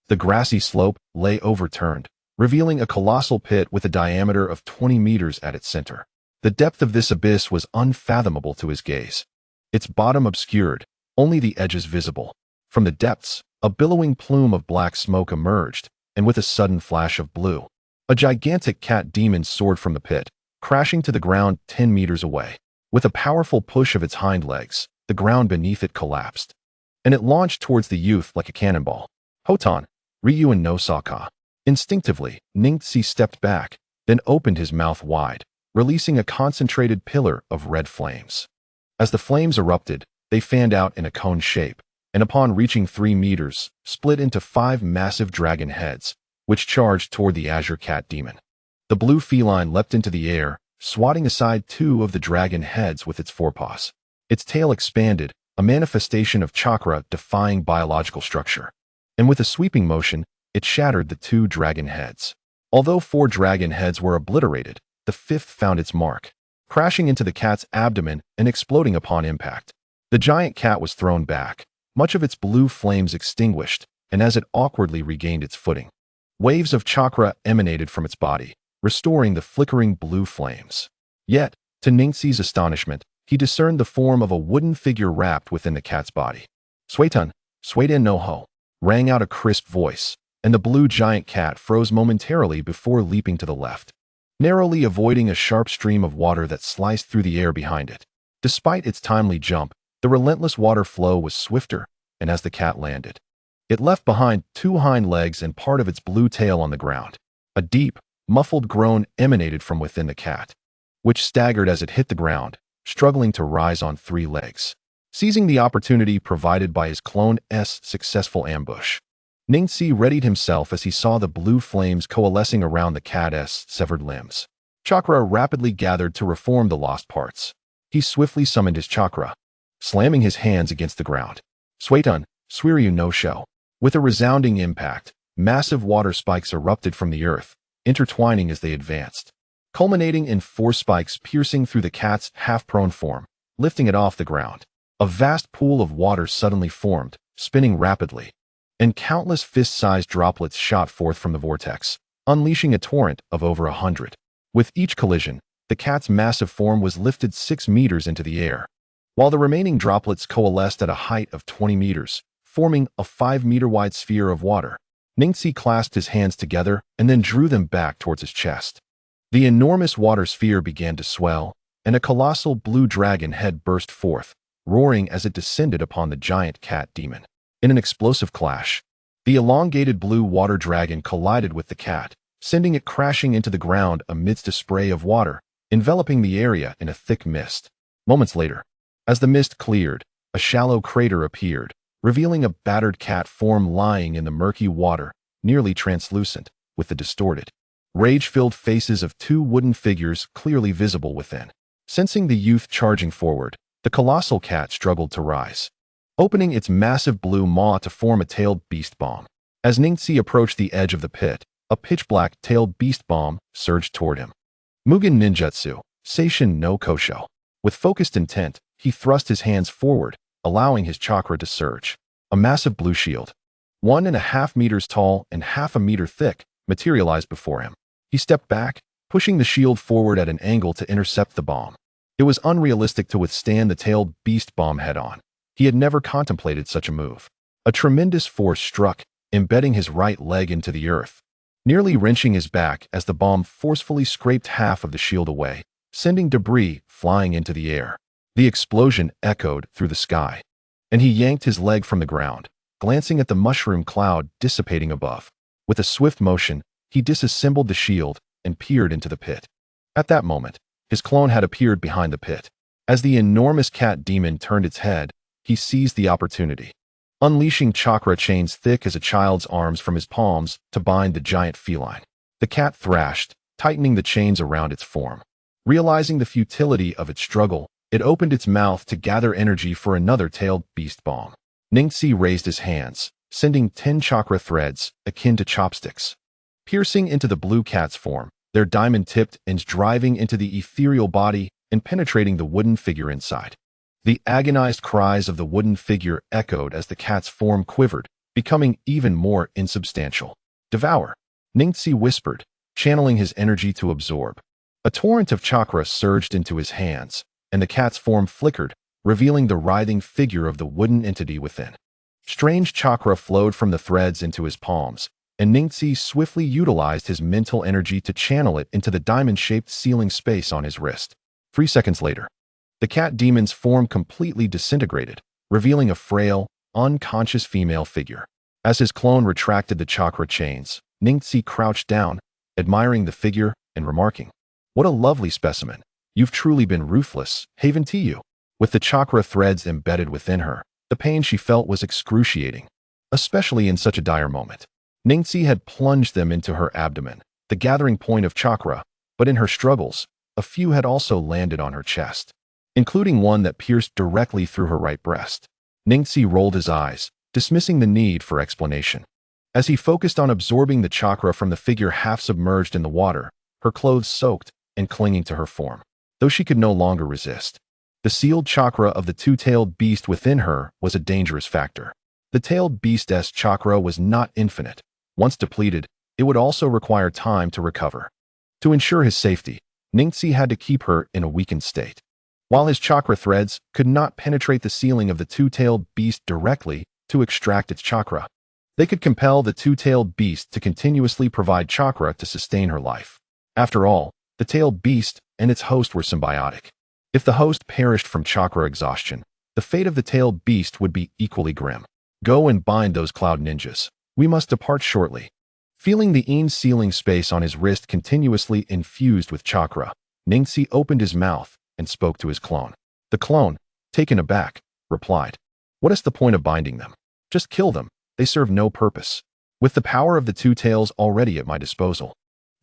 the grassy slope lay overturned, revealing a colossal pit with a diameter of 20 meters at its center. The depth of this abyss was unfathomable to his gaze. Its bottom obscured, only the edges visible. From the depths, a billowing plume of black smoke emerged, and with a sudden flash of blue, a gigantic cat demon soared from the pit, crashing to the ground 10 meters away. With a powerful push of its hind legs, the ground beneath it collapsed, and it launched towards the youth like a cannonball. Hotan, Ryuan no Saka. Instinctively, Ningxi stepped back, then opened his mouth wide, releasing a concentrated pillar of red flames. As the flames erupted, they fanned out in a cone shape, and upon reaching 3 meters, split into 5 massive dragon heads, which charged toward the azure cat demon. The blue feline leapt into the air, swatting aside 2 of the dragon heads with its forepaws. Its tail expanded, a manifestation of chakra defying biological structure. And with a sweeping motion, it shattered the 2 dragon heads. Although 4 dragon heads were obliterated, the 5th found its mark, crashing into the cat's abdomen and exploding upon impact. The giant cat was thrown back, much of its blue flames extinguished, and as it awkwardly regained its footing, waves of chakra emanated from its body, restoring the flickering blue flames. Yet, to Ningxi's astonishment, he discerned the form of a wooden figure wrapped within the cat's body. Suetun, Sueten no ho, rang out a crisp voice, and the blue giant cat froze momentarily before leaping to the left, narrowly avoiding a sharp stream of water that sliced through the air behind it. Despite its timely jump, the relentless water flow was swifter, and as the cat landed, it left behind 2 hind legs and part of its blue tail on the ground. A deep, muffled groan emanated from within the cat, which staggered as it hit the ground, struggling to rise on 3 legs. Seizing the opportunity provided by his clone's successful ambush, Ningxi readied himself as he saw the blue flames coalescing around the cat's severed limbs. Chakra rapidly gathered to reform the lost parts. He swiftly summoned his chakra, slamming his hands against the ground. Suetun, Suiryu no Sho. With a resounding impact, massive water spikes erupted from the earth, intertwining as they advanced, culminating in 4 spikes piercing through the cat's half-prone form, lifting it off the ground. A vast pool of water suddenly formed, spinning rapidly, and countless fist-sized droplets shot forth from the vortex, unleashing a torrent of over 100. With each collision, the cat's massive form was lifted 6 meters into the air, while the remaining droplets coalesced at a height of 20 meters, forming a 5-meter-wide sphere of water. Ningxi clasped his hands together and then drew them back towards his chest. The enormous water sphere began to swell, and a colossal blue dragon head burst forth, roaring as it descended upon the giant cat demon. In an explosive clash, the elongated blue water dragon collided with the cat, sending it crashing into the ground amidst a spray of water, enveloping the area in a thick mist. Moments later, as the mist cleared, a shallow crater appeared, revealing a battered cat form lying in the murky water, nearly translucent, with the distorted, rage-filled faces of 2 wooden figures clearly visible within. Sensing the youth charging forward, the colossal cat struggled to rise, opening its massive blue maw to form a tailed beast bomb. As Ningxi approached the edge of the pit, a pitch-black tailed beast bomb surged toward him. Mugen Ninjutsu, Seishin no Kosho. With focused intent, he thrust his hands forward, allowing his chakra to surge. A massive blue shield, 1.5 meters tall and half a meter thick, materialized before him. He stepped back, pushing the shield forward at an angle to intercept the bomb. It was unrealistic to withstand the tailed beast bomb head-on. He had never contemplated such a move. A tremendous force struck, embedding his right leg into the earth, nearly wrenching his back as the bomb forcefully scraped half of the shield away, sending debris flying into the air. The explosion echoed through the sky, and he yanked his leg from the ground, glancing at the mushroom cloud dissipating above. With a swift motion, he disassembled the shield and peered into the pit. At that moment, His clone had appeared behind the pit. As the enormous cat demon turned its head, he seized the opportunity, unleashing chakra chains thick as a child's arms from his palms to bind the giant feline. The cat thrashed, tightening the chains around its form. Realizing the futility of its struggle, it opened its mouth to gather energy for another tailed beast bomb. Ningxi raised his hands, sending 10 chakra threads, akin to chopsticks, piercing into the blue cat's form, their diamond-tipped ends driving into the ethereal body and penetrating the wooden figure inside. The agonized cries of the wooden figure echoed as the cat's form quivered, becoming even more insubstantial. "Devour," Ningxi whispered, channeling his energy to absorb. A torrent of chakra surged into his hands, and the cat's form flickered, revealing the writhing figure of the wooden entity within. Strange chakra flowed from the threads into his palms, and Ningxi swiftly utilized his mental energy to channel it into the diamond-shaped sealing space on his wrist. 3 seconds later, the cat demon's form completely disintegrated, revealing a frail, unconscious female figure. As his clone retracted the chakra chains, Ningxi crouched down, admiring the figure and remarking, "What a lovely specimen. You've truly been ruthless, haven't you?" With the chakra threads embedded within her, the pain she felt was excruciating, especially in such a dire moment. Ningxi had plunged them into her abdomen, the gathering point of chakra, but in her struggles, a few had also landed on her chest, including one that pierced directly through her right breast. Ningxi rolled his eyes, dismissing the need for explanation. As he focused on absorbing the chakra from the figure half submerged in the water, her clothes soaked and clinging to her form, though she could no longer resist. The sealed chakra of the two-tailed beast within her was a dangerous factor. The tailed beast's chakra was not infinite. Once depleted, it would also require time to recover. To ensure his safety, Ningxi had to keep her in a weakened state. While his chakra threads could not penetrate the ceiling of the two-tailed beast directly to extract its chakra, they could compel the two-tailed beast to continuously provide chakra to sustain her life. After all, the tailed beast and its host were symbiotic. If the host perished from chakra exhaustion, the fate of the tailed beast would be equally grim. "Go and bind those cloud ninjas. We must depart shortly." Feeling the sealing space on his wrist continuously infused with chakra, Ningxi opened his mouth and spoke to his clone. The clone, taken aback, replied, "What is the point of binding them? Just kill them. They serve no purpose. With the power of the two tails already at my disposal,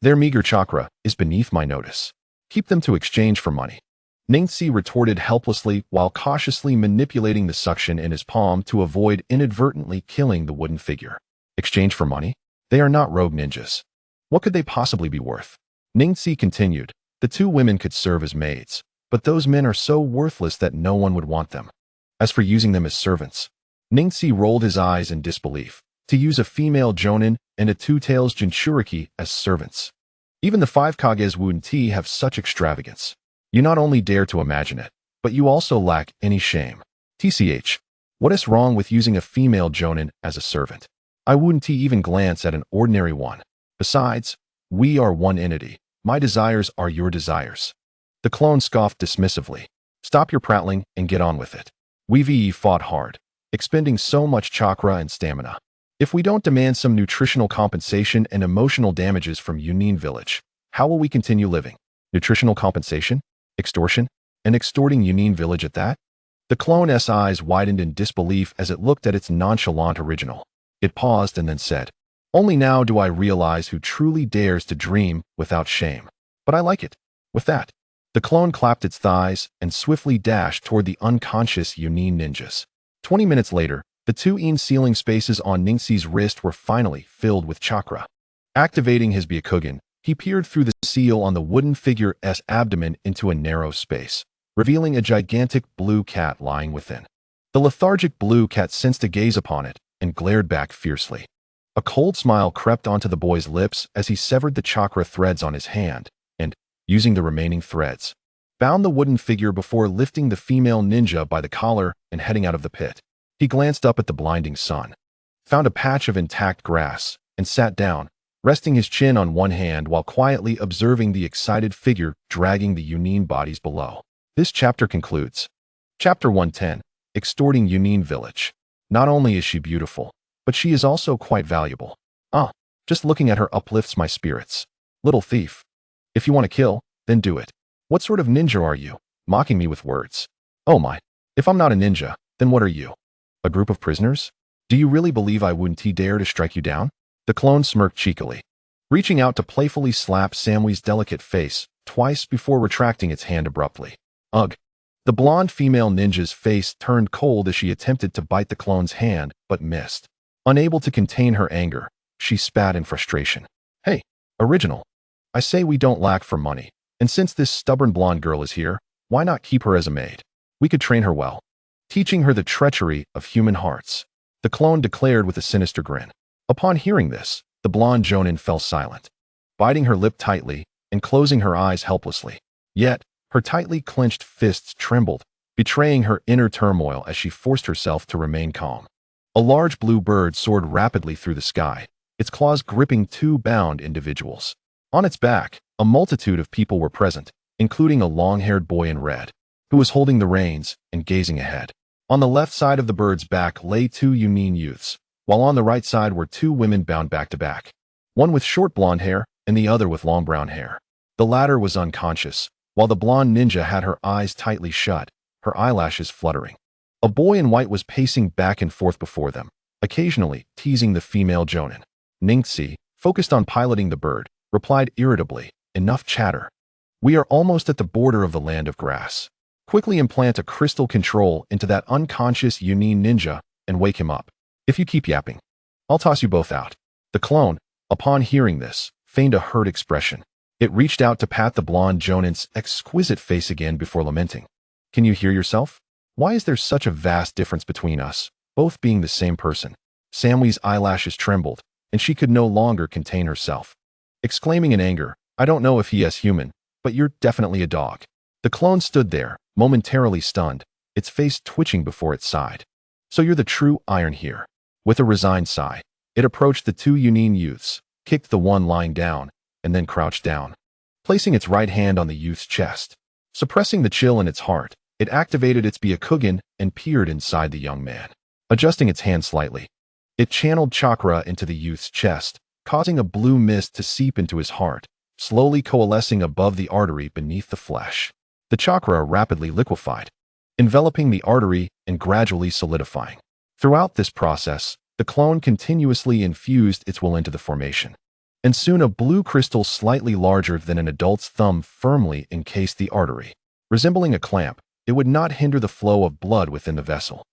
their meager chakra is beneath my notice. Keep them to exchange for money." Ningxi retorted helplessly while cautiously manipulating the suction in his palm to avoid inadvertently killing the wooden figure. "Exchange for money? They are not rogue ninjas. What could they possibly be worth?" Ningxi continued, "The two women could serve as maids, but those men are so worthless that no one would want them. As for using them as servants," Ningxi rolled his eyes in disbelief, "to use a female jonin and a two-tails jinchuriki as servants. Even the 5 Kages Wu'en-Ti have such extravagance. You not only dare to imagine it, but you also lack any shame. TCH, what is wrong with using a female jonin as a servant? I wouldn't even glance at an ordinary one. Besides, we are one entity. My desires are your desires." The clone scoffed dismissively. "Stop your prattling and get on with it. We fought hard, expending so much chakra and stamina. If we don't demand some nutritional compensation and emotional damages from Yunin village, how will we continue living? Nutritional compensation? Extortion? And extorting Yunin village at that?" The clone's eyes widened in disbelief as it looked at its nonchalant original. It paused and then said, "Only now do I realize who truly dares to dream without shame. But I like it." With that, the clone clapped its thighs and swiftly dashed toward the unconscious Yunin ninjas. 20 minutes later, the two sealing spaces on Ningxi's wrist were finally filled with chakra. Activating his Byakugan, he peered through the seal on the wooden figure's abdomen into a narrow space, revealing a gigantic blue cat lying within. The lethargic blue cat sensed a gaze upon it and glared back fiercely. A cold smile crept onto the boy's lips as he severed the chakra threads on his hand and, using the remaining threads, bound the wooden figure before lifting the female ninja by the collar and heading out of the pit. He glanced up at the blinding sun, found a patch of intact grass, and sat down, resting his chin on one hand while quietly observing the excited figure dragging the Yunin bodies below. This chapter concludes. Chapter 110, Extorting Yunin Village. Not only is she beautiful, but she is also quite valuable. Just looking at her uplifts my spirits. Little thief. If you want to kill, then do it. What sort of ninja are you? Mocking me with words. Oh my. If I'm not a ninja, then what are you? A group of prisoners? Do you really believe I wouldn't dare to strike you down? The clone smirked cheekily, reaching out to playfully slap Samwee's delicate face twice before retracting its hand abruptly. Ugh. The blonde female ninja's face turned cold as she attempted to bite the clone's hand, but missed. Unable to contain her anger, she spat in frustration. Hey, original. I say we don't lack for money, and since this stubborn blonde girl is here, why not keep her as a maid? We could train her well, teaching her the treachery of human hearts. The clone declared with a sinister grin. Upon hearing this, the blonde jonin fell silent, biting her lip tightly and closing her eyes helplessly. Yet, her tightly clenched fists trembled, betraying her inner turmoil as she forced herself to remain calm. A large blue bird soared rapidly through the sky, its claws gripping two bound individuals. On its back, a multitude of people were present, including a long-haired boy in red, who was holding the reins and gazing ahead. On the left side of the bird's back lay two Yunin youths, while on the right side were two women bound back to back, one with short blonde hair and the other with long brown hair. The latter was unconscious, while the blonde ninja had her eyes tightly shut, her eyelashes fluttering. A boy in white was pacing back and forth before them, occasionally teasing the female jonin. Ningxi, focused on piloting the bird, replied irritably, "Enough chatter. We are almost at the border of the land of grass. Quickly implant a crystal control into that unconscious Yunin ninja and wake him up. If you keep yapping, I'll toss you both out." The clone, upon hearing this, feigned a hurt expression. It reached out to pat the blonde jonin's exquisite face again before lamenting. "Can you hear yourself? Why is there such a vast difference between us, both being the same person?" Samwee's eyelashes trembled, and she could no longer contain herself, exclaiming in anger, "I don't know if he is human, but you're definitely a dog." The clone stood there, momentarily stunned, its face twitching before it sighed. "So you're the true iron here." With a resigned sigh, it approached the two Yunin youths, kicked the one lying down, and then crouched down, placing its right hand on the youth's chest. Suppressing the chill in its heart, it activated its Byakugan and peered inside the young man. Adjusting its hand slightly, it channeled chakra into the youth's chest, causing a blue mist to seep into his heart, slowly coalescing above the artery beneath the flesh. The chakra rapidly liquefied, enveloping the artery and gradually solidifying. Throughout this process, the clone continuously infused its will into the formation, and soon a blue crystal slightly larger than an adult's thumb firmly encased the artery. Resembling a clamp, it would not hinder the flow of blood within the vessel.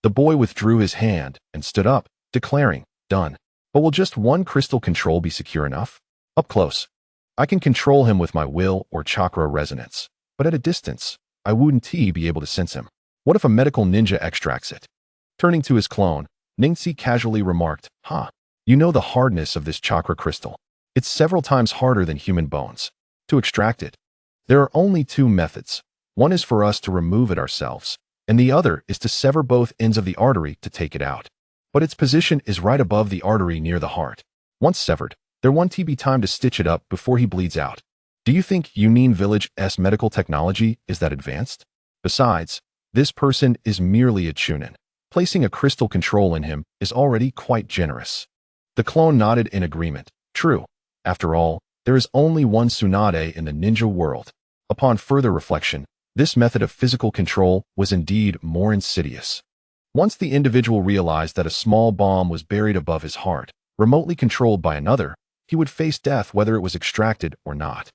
The boy withdrew his hand and stood up, declaring, "Done. But will just one crystal control be secure enough? Up close, I can control him with my will or chakra resonance, but at a distance, I wouldn't be able to sense him. What if a medical ninja extracts it?" Turning to his clone, Ningxi casually remarked, You know the hardness of this chakra crystal. It's several times harder than human bones. To extract it, there are only two methods. One is for us to remove it ourselves, and the other is to sever both ends of the artery to take it out. But its position is right above the artery near the heart. Once severed, there won't be time to stitch it up before he bleeds out. Do you think Yunin Village's medical technology is that advanced? Besides, this person is merely a chunin. Placing a crystal control in him is already quite generous. The clone nodded in agreement. True. After all, there is only one Tsunade in the ninja world. Upon further reflection, this method of physical control was indeed more insidious. Once the individual realized that a small bomb was buried above his heart, remotely controlled by another, he would face death whether it was extracted or not,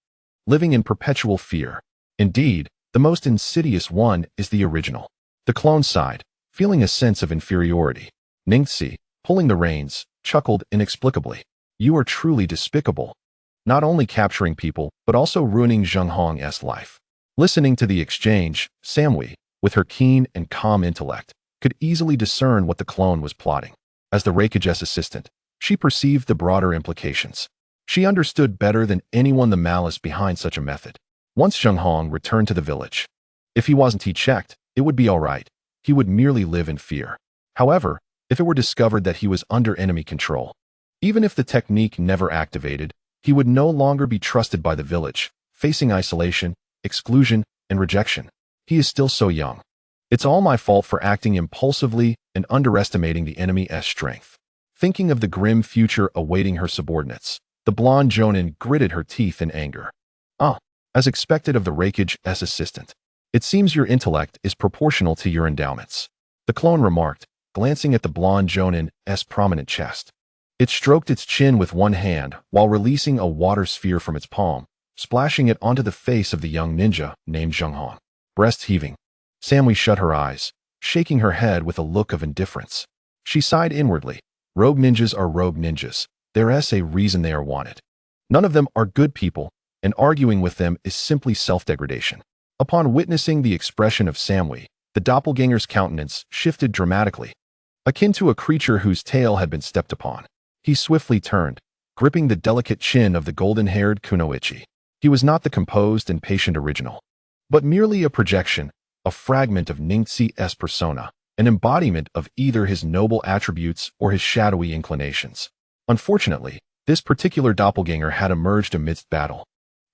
living in perpetual fear. Indeed, the most insidious one is the original. The clone sighed, feeling a sense of inferiority. Ningxi, pulling the reins, chuckled inexplicably. "You are truly despicable. Not only capturing people, but also ruining Zheng Hong's life." Listening to the exchange, Samwee, with her keen and calm intellect, could easily discern what the clone was plotting. As the Reikage's assistant, she perceived the broader implications. She understood better than anyone the malice behind such a method. Once Zheng Hong returned to the village, if he wasn't checked, it would be all right. He would merely live in fear. However, if it were discovered that he was under enemy control, even if the technique never activated, he would no longer be trusted by the village, facing isolation, exclusion, and rejection. He is still so young. It's all my fault for acting impulsively and underestimating the enemy's strength. Thinking of the grim future awaiting her subordinates, the blonde jonin gritted her teeth in anger. as expected of the Raikage's assistant. It seems your intellect is proportional to your endowments, the clone remarked, glancing at the blonde Jonin's prominent chest. It stroked its chin with one hand while releasing a water sphere from its palm, splashing it onto the face of the young ninja named Zhenghan. Breast heaving, Samui shut her eyes, shaking her head with a look of indifference. She sighed inwardly. Rogue ninjas are rogue ninjas. There's a reason they are wanted. None of them are good people, and arguing with them is simply self-degradation. Upon witnessing the expression of Samui, the doppelganger's countenance shifted dramatically, akin to a creature whose tail had been stepped upon. He swiftly turned, gripping the delicate chin of the golden-haired Kunoichi. He was not the composed and patient original, but merely a projection, a fragment of Ningxi's persona, an embodiment of either his noble attributes or his shadowy inclinations. Unfortunately, this particular doppelganger had emerged amidst battle,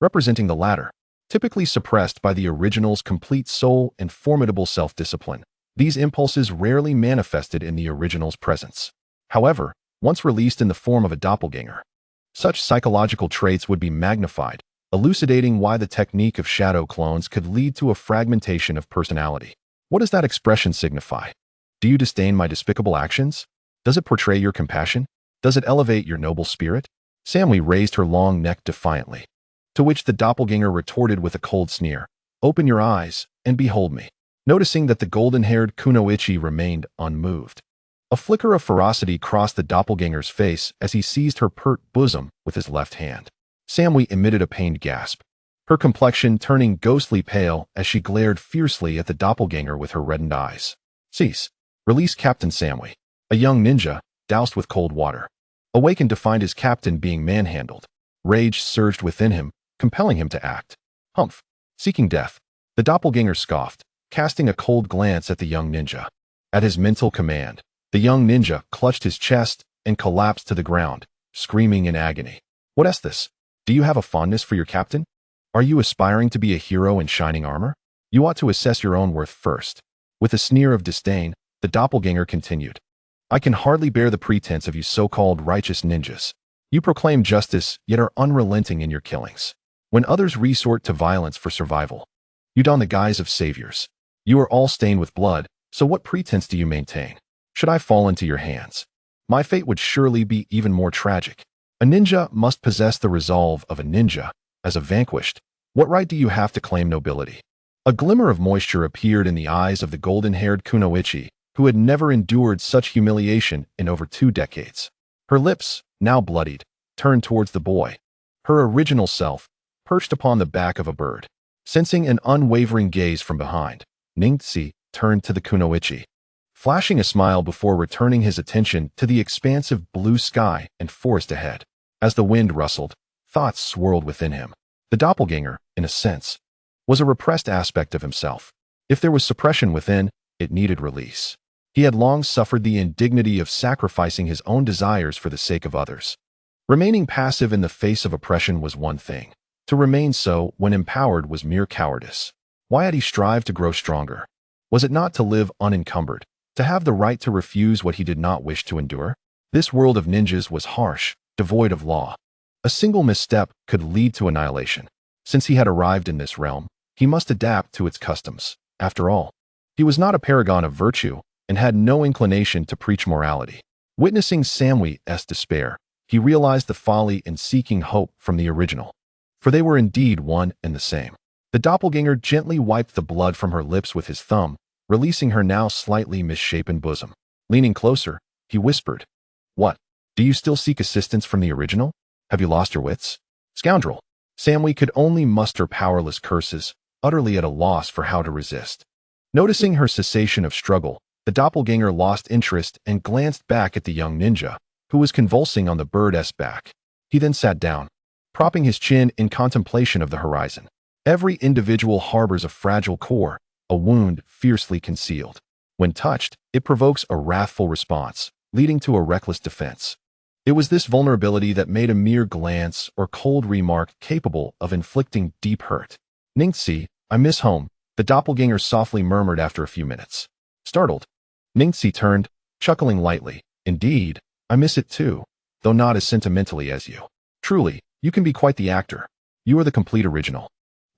representing the latter. Typically suppressed by the original's complete soul and formidable self-discipline, these impulses rarely manifested in the original's presence. However, once released in the form of a doppelganger, such psychological traits would be magnified, elucidating why the technique of shadow clones could lead to a fragmentation of personality. What does that expression signify? Do you disdain my despicable actions? Does it portray your compassion? Does it elevate your noble spirit? Samui raised her long neck defiantly, to which the doppelganger retorted with a cold sneer. Open your eyes and behold me. Noticing that the golden-haired Kunoichi remained unmoved, a flicker of ferocity crossed the doppelganger's face as he seized her pert bosom with his left hand. Samui emitted a pained gasp, her complexion turning ghostly pale as she glared fiercely at the doppelganger with her reddened eyes. Cease. Release Captain Samui. A young ninja, doused with cold water, awakened to find his captain being manhandled. Rage surged within him, compelling him to act. Humph. Seeking death. The doppelganger scoffed, casting a cold glance at the young ninja. At his mental command, the young ninja clutched his chest and collapsed to the ground, screaming in agony. What's this? Do you have a fondness for your captain? Are you aspiring to be a hero in shining armor? You ought to assess your own worth first. With a sneer of disdain, the doppelganger continued. I can hardly bear the pretense of you so-called righteous ninjas. You proclaim justice, yet are unrelenting in your killings. When others resort to violence for survival, you don the guise of saviors. You are all stained with blood, so what pretense do you maintain? Should I fall into your hands, my fate would surely be even more tragic. A ninja must possess the resolve of a ninja. As a vanquished, what right do you have to claim nobility? A glimmer of moisture appeared in the eyes of the golden-haired Kunoichi, who had never endured such humiliation in over 2 decades. Her lips, now bloodied, turned towards the boy, her original self, perched upon the back of a bird. Sensing an unwavering gaze from behind, Ningxi turned to the Kunoichi, flashing a smile before returning his attention to the expansive blue sky and forest ahead. As the wind rustled, thoughts swirled within him. The doppelganger, in a sense, was a repressed aspect of himself. If there was suppression within, it needed release. He had long suffered the indignity of sacrificing his own desires for the sake of others. Remaining passive in the face of oppression was one thing. To remain so when empowered was mere cowardice. Why had he strived to grow stronger? Was it not to live unencumbered, to have the right to refuse what he did not wish to endure? This world of ninjas was harsh, devoid of law. A single misstep could lead to annihilation. Since he had arrived in this realm, he must adapt to its customs. After all, he was not a paragon of virtue and had no inclination to preach morality. Witnessing Samui's despair, he realized the folly in seeking hope from the original, for they were indeed one and the same. The doppelganger gently wiped the blood from her lips with his thumb, releasing her now slightly misshapen bosom. Leaning closer, he whispered, "What? Do you still seek assistance from the original? Have you lost your wits? Scoundrel!" Samui could only muster powerless curses, utterly at a loss for how to resist. Noticing her cessation of struggle, the doppelganger lost interest and glanced back at the young ninja, who was convulsing on the bird's back. He then sat down, propping his chin in contemplation of the horizon. Every individual harbors a fragile core, a wound fiercely concealed. When touched, it provokes a wrathful response, leading to a reckless defense. It was this vulnerability that made a mere glance or cold remark capable of inflicting deep hurt. "Ningxi, I miss home," the doppelganger softly murmured after a few minutes. Startled, Ningxi turned, chuckling lightly. "Indeed, I miss it too, though not as sentimentally as you. Truly, you can be quite the actor. You are the complete original."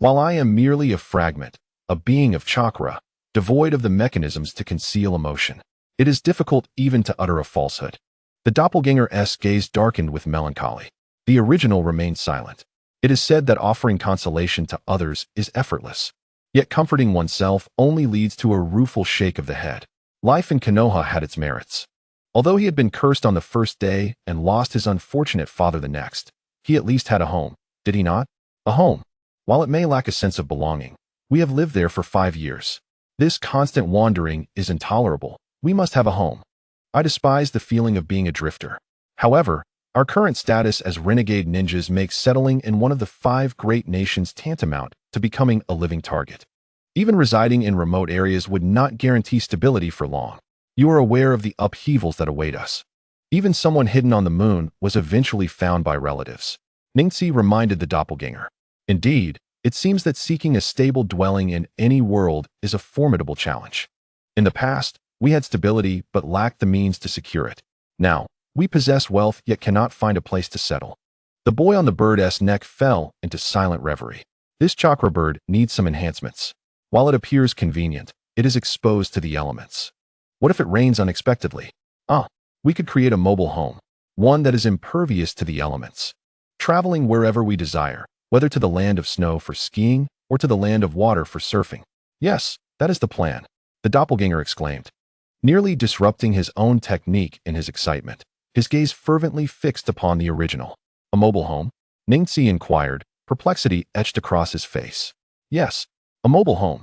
while I am merely a fragment, a being of chakra, devoid of the mechanisms to conceal emotion. It is difficult even to utter a falsehood. The doppelganger's gaze darkened with melancholy. The original remained silent. It is said that offering consolation to others is effortless. Yet comforting oneself only leads to a rueful shake of the head. Life in Konoha had its merits. Although he had been cursed on the first day and lost his unfortunate father the next, he at least had a home, did he not? A home. While it may lack a sense of belonging, we have lived there for 5 years. This constant wandering is intolerable. We must have a home. I despise the feeling of being a drifter. However, our current status as renegade ninjas makes settling in one of the 5 great nations tantamount to becoming a living target. Even residing in remote areas would not guarantee stability for long. You are aware of the upheavals that await us. Even someone hidden on the moon was eventually found by relatives. Ningxi reminded the doppelganger. Indeed, it seems that seeking a stable dwelling in any world is a formidable challenge. In the past, we had stability but lacked the means to secure it. Now, we possess wealth yet cannot find a place to settle. The boy on the bird's neck fell into silent reverie. This chakra bird needs some enhancements. While it appears convenient, it is exposed to the elements. What if it rains unexpectedly? We could create a mobile home, one that is impervious to the elements. Traveling wherever we desire, whether to the land of snow for skiing or to the land of water for surfing. Yes, that is the plan, the doppelganger exclaimed, nearly disrupting his own technique in his excitement. His gaze fervently fixed upon the original. A mobile home? Ningxi inquired, perplexity etched across his face. Yes, a mobile home.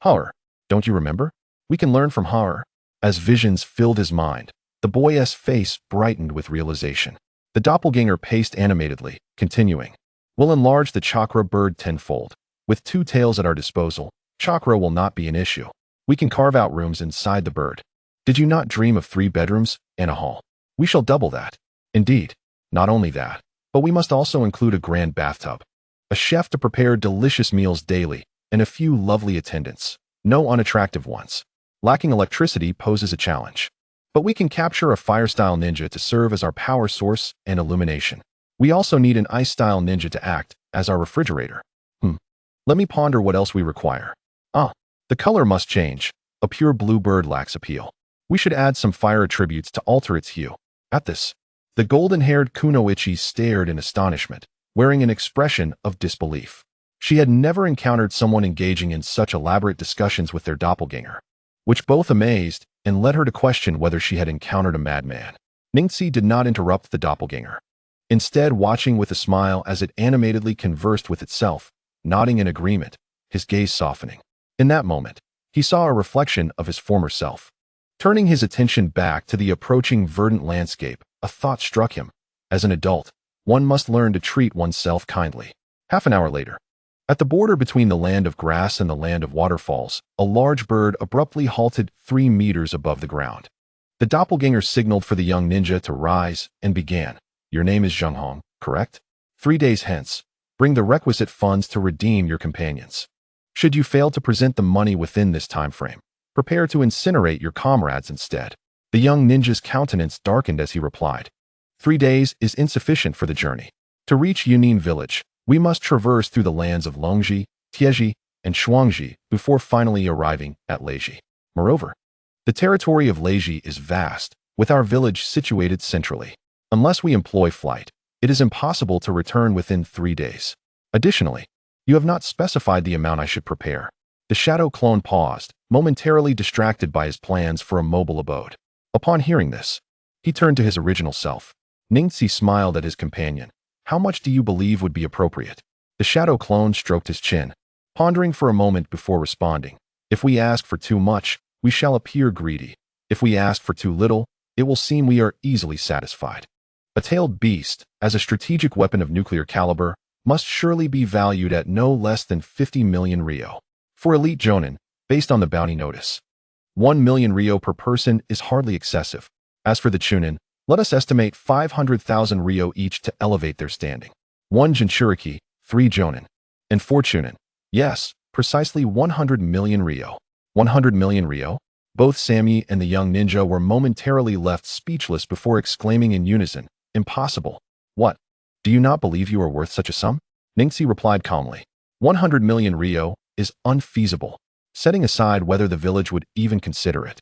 Horror, don't you remember? We can learn from horror. As visions filled his mind, the boy's face brightened with realization. The doppelganger paced animatedly, continuing. We'll enlarge the chakra bird tenfold. With 2 tails at our disposal, chakra will not be an issue. We can carve out rooms inside the bird. Did you not dream of 3 bedrooms and a hall? We shall double that. Indeed, not only that, but we must also include a grand bathtub, a chef to prepare delicious meals daily, and a few lovely attendants, no unattractive ones. Lacking electricity poses a challenge. But we can capture a fire-style ninja to serve as our power source and illumination. We also need an ice-style ninja to act as our refrigerator. Let me ponder what else we require. The color must change. A pure blue bird lacks appeal. We should add some fire attributes to alter its hue. At this, the golden-haired Kunoichi stared in astonishment, wearing an expression of disbelief. She had never encountered someone engaging in such elaborate discussions with their doppelganger, which both amazed and led her to question whether she had encountered a madman. Ningxi did not interrupt the doppelganger, instead watching with a smile as it animatedly conversed with itself, nodding in agreement, his gaze softening. In that moment, he saw a reflection of his former self. Turning his attention back to the approaching verdant landscape, a thought struck him. As an adult, one must learn to treat oneself kindly. Half an hour later, at the border between the land of grass and the land of waterfalls, a large bird abruptly halted 3 meters above the ground. The doppelganger signaled for the young ninja to rise and began. Your name is Zheng Hong, correct? 3 days hence, bring the requisite funds to redeem your companions. Should you fail to present the money within this time frame, prepare to incinerate your comrades instead. The young ninja's countenance darkened as he replied. 3 days is insufficient for the journey. To reach Yunin village, we must traverse through the lands of Longji, Tieji, and Shuangji before finally arriving at Leiji. Moreover, the territory of Leiji is vast, with our village situated centrally. Unless we employ flight, it is impossible to return within 3 days. Additionally, you have not specified the amount I should prepare. The shadow clone paused, momentarily distracted by his plans for a mobile abode. Upon hearing this, he turned to his original self. Ningxi smiled at his companion. How much do you believe would be appropriate? The shadow clone stroked his chin, pondering for a moment before responding. If we ask for too much, we shall appear greedy. If we ask for too little, it will seem we are easily satisfied. A tailed beast, as a strategic weapon of nuclear caliber, must surely be valued at no less than 50 million ryo. For elite jonin, based on the bounty notice, 1 million ryo per person is hardly excessive. As for the chunin, let us estimate 500,000 ryo each to elevate their standing. 1 jinchuriki, 3 jonin, and 4 chunin. Yes, precisely 100 million ryo. 100 million ryo? Both Sammy and the young ninja were momentarily left speechless before exclaiming in unison, impossible. What? Do you not believe you are worth such a sum? Ningxi replied calmly. 100 million Rio is unfeasible, setting aside whether the village would even consider it.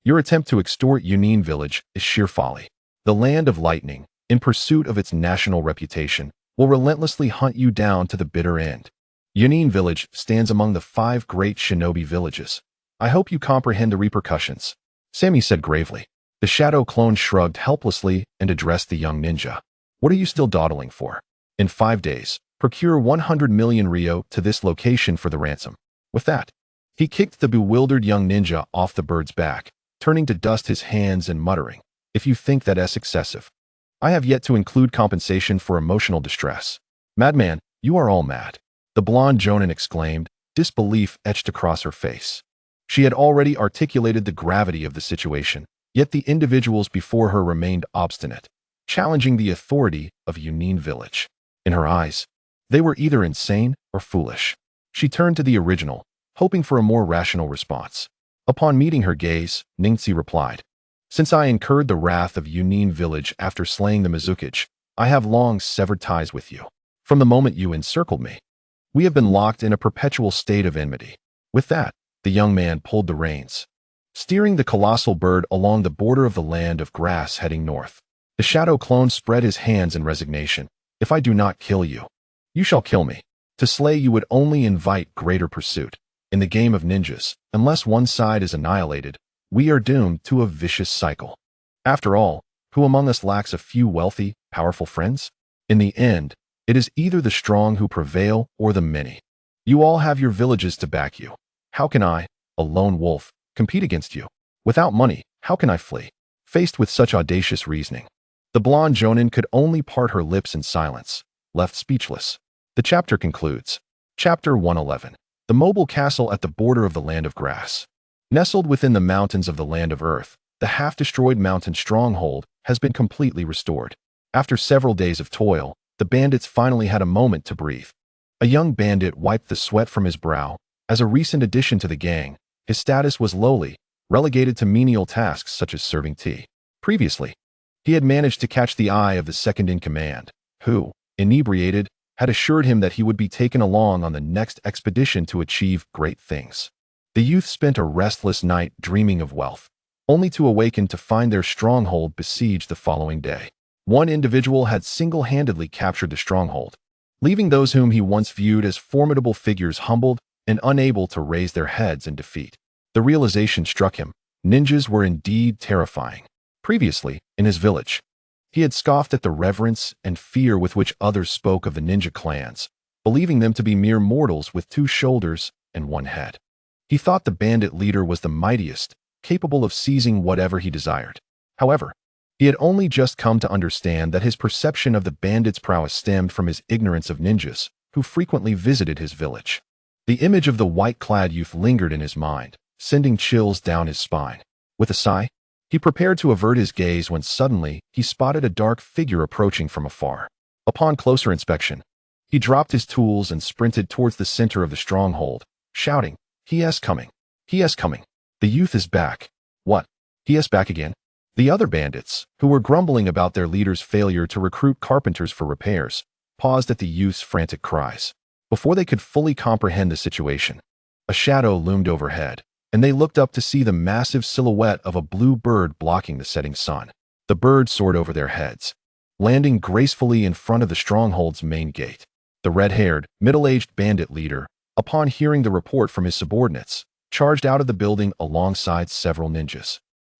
Your attempt to extort Yunin village is sheer folly. The Land of Lightning, in pursuit of its national reputation, will relentlessly hunt you down to the bitter end. Yunin village stands among the 5 great shinobi villages. I hope you comprehend the repercussions, Sammy said gravely. The shadow clone shrugged helplessly and addressed the young ninja. What are you still dawdling for? In 5 days, procure 100 million Rio to this location for the ransom. With that, he kicked the bewildered young ninja off the bird's back, turning to dust his hands and muttering, "If you think that's excessive, I have yet to include compensation for emotional distress." "Madman, you are all mad," the blonde jonin exclaimed, disbelief etched across her face. She had already articulated the gravity of the situation, yet the individuals before her remained obstinate, challenging the authority of Yunin village. In her eyes, they were either insane or foolish. She turned to the original, hoping for a more rational response. Upon meeting her gaze, Ningxi replied, "Since I incurred the wrath of Yunin village after slaying the Mizukage, I have long severed ties with you. From the moment you encircled me, we have been locked in a perpetual state of enmity." With that, the young man pulled the reins, steering the colossal bird along the border of the land of grass heading north. The shadow clone spread his hands in resignation. "If I do not kill you, you shall kill me. To slay you would only invite greater pursuit. In the game of ninjas, unless one side is annihilated, we are doomed to a vicious cycle. After all, who among us lacks a few wealthy, powerful friends? In the end, it is either the strong who prevail or the many. You all have your villages to back you. How can I, a lone wolf, compete against you? Without money, how can I flee?" Faced with such audacious reasoning, the blonde jonin could only part her lips in silence, left speechless. The chapter concludes. Chapter 111. The mobile castle at the border of the land of grass. Nestled within the mountains of the land of earth, the half-destroyed mountain stronghold has been completely restored. After several days of toil, the bandits finally had a moment to breathe. A young bandit wiped the sweat from his brow. As a recent addition to the gang, his status was lowly, relegated to menial tasks such as serving tea. Previously, he had managed to catch the eye of the second-in-command, who, inebriated, had assured him that he would be taken along on the next expedition to achieve great things. The youth spent a restless night dreaming of wealth, only to awaken to find their stronghold besieged the following day. One individual had single-handedly captured the stronghold, leaving those whom he once viewed as formidable figures humbled and unable to raise their heads in defeat. The realization struck him: ninjas were indeed terrifying. Previously, in his village, he had scoffed at the reverence and fear with which others spoke of the ninja clans, believing them to be mere mortals with 2 shoulders and 1 head. He thought the bandit leader was the mightiest, capable of seizing whatever he desired. However, he had only just come to understand that his perception of the bandit's prowess stemmed from his ignorance of ninjas, who frequently visited his village. The image of the white-clad youth lingered in his mind, sending chills down his spine. With a sigh, he prepared to avert his gaze when suddenly he spotted a dark figure approaching from afar. Upon closer inspection, he dropped his tools and sprinted towards the center of the stronghold, shouting, "He is coming! He is coming! The youth is back!" "What? He is back again?" The other bandits, who were grumbling about their leader's failure to recruit carpenters for repairs, paused at the youth's frantic cries. Before they could fully comprehend the situation, a shadow loomed overhead, and they looked up to see the massive silhouette of a blue bird blocking the setting sun. The bird soared over their heads, landing gracefully in front of the stronghold's main gate. The red-haired, middle-aged bandit leader, upon hearing the report from his subordinates, charged out of the building alongside several ninjas.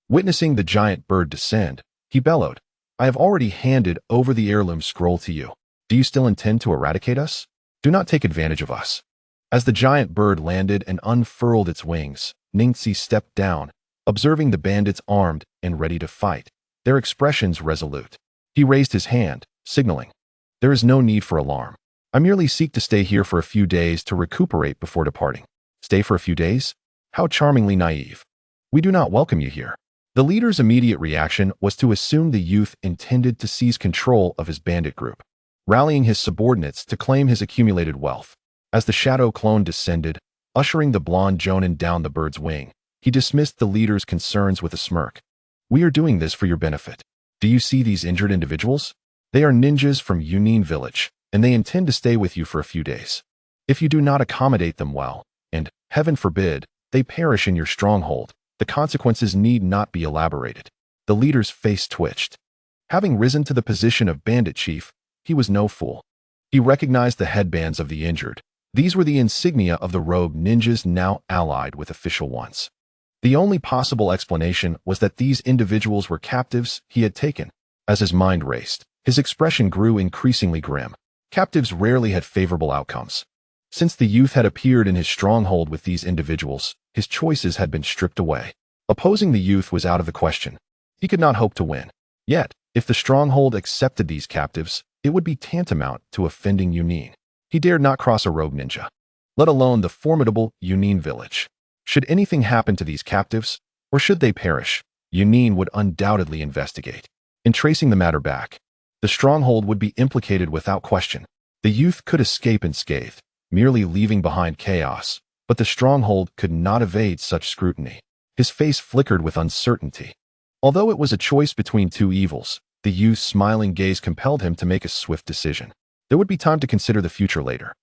Witnessing the giant bird descend, he bellowed, "I have already handed over the heirloom scroll to you. Do you still intend to eradicate us? Do not take advantage of us." As the giant bird landed and unfurled its wings, Ningxi stepped down, observing the bandits armed and ready to fight, their expressions resolute. He raised his hand, signaling, "There is no need for alarm. I merely seek to stay here for a few days to recuperate before departing." "Stay for a few days? How charmingly naive. We do not welcome you here." The leader's immediate reaction was to assume the youth intended to seize control of his bandit group, rallying his subordinates to claim his accumulated wealth. As the shadow clone descended, ushering the blonde jonin down the bird's wing, he dismissed the leader's concerns with a smirk. "We are doing this for your benefit. Do you see these injured individuals? They are ninjas from Yunin village, and they intend to stay with you for a few days. If you do not accommodate them well, and, heaven forbid, they perish in your stronghold, the consequences need not be elaborated. The leader's face twitched. Having risen to the position of bandit chief, he was no fool. He recognized the headbands of the injured. These were the insignia of the rogue ninjas now allied with official ones. The only possible explanation was that these individuals were captives he had taken. As his mind raced, his expression grew increasingly grim. Captives rarely had favorable outcomes. Since the youth had appeared in his stronghold with these individuals, his choices had been stripped away. Opposing the youth was out of the question. He could not hope to win. Yet, if the stronghold accepted these captives, it would be tantamount to offending Yunin. He dared not cross a rogue ninja, let alone the formidable Yunin village. Should anything happen to these captives, or should they perish, Yunin would undoubtedly investigate. In tracing the matter back, the stronghold would be implicated without question. The youth could escape unscathed, merely leaving behind chaos, but the stronghold could not evade such scrutiny. His face flickered with uncertainty. Although it was a choice between two evils, the youth's smiling gaze compelled him to make a swift decision. There would be time to consider the future later.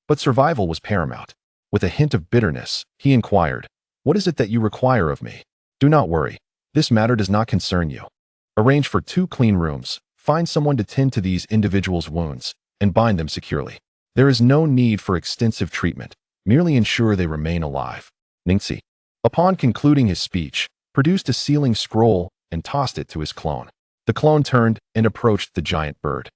But survival was paramount. With a hint of bitterness, he inquired, "What is it that you require of me?" "Do not worry. This matter does not concern you. Arrange for 2 clean rooms, find someone to tend to these individuals' wounds, and bind them securely. There is no need for extensive treatment. Merely ensure they remain alive." Ningxi, upon concluding his speech, produced a sealing scroll and tossed it to his clone. The clone turned and approached the giant bird,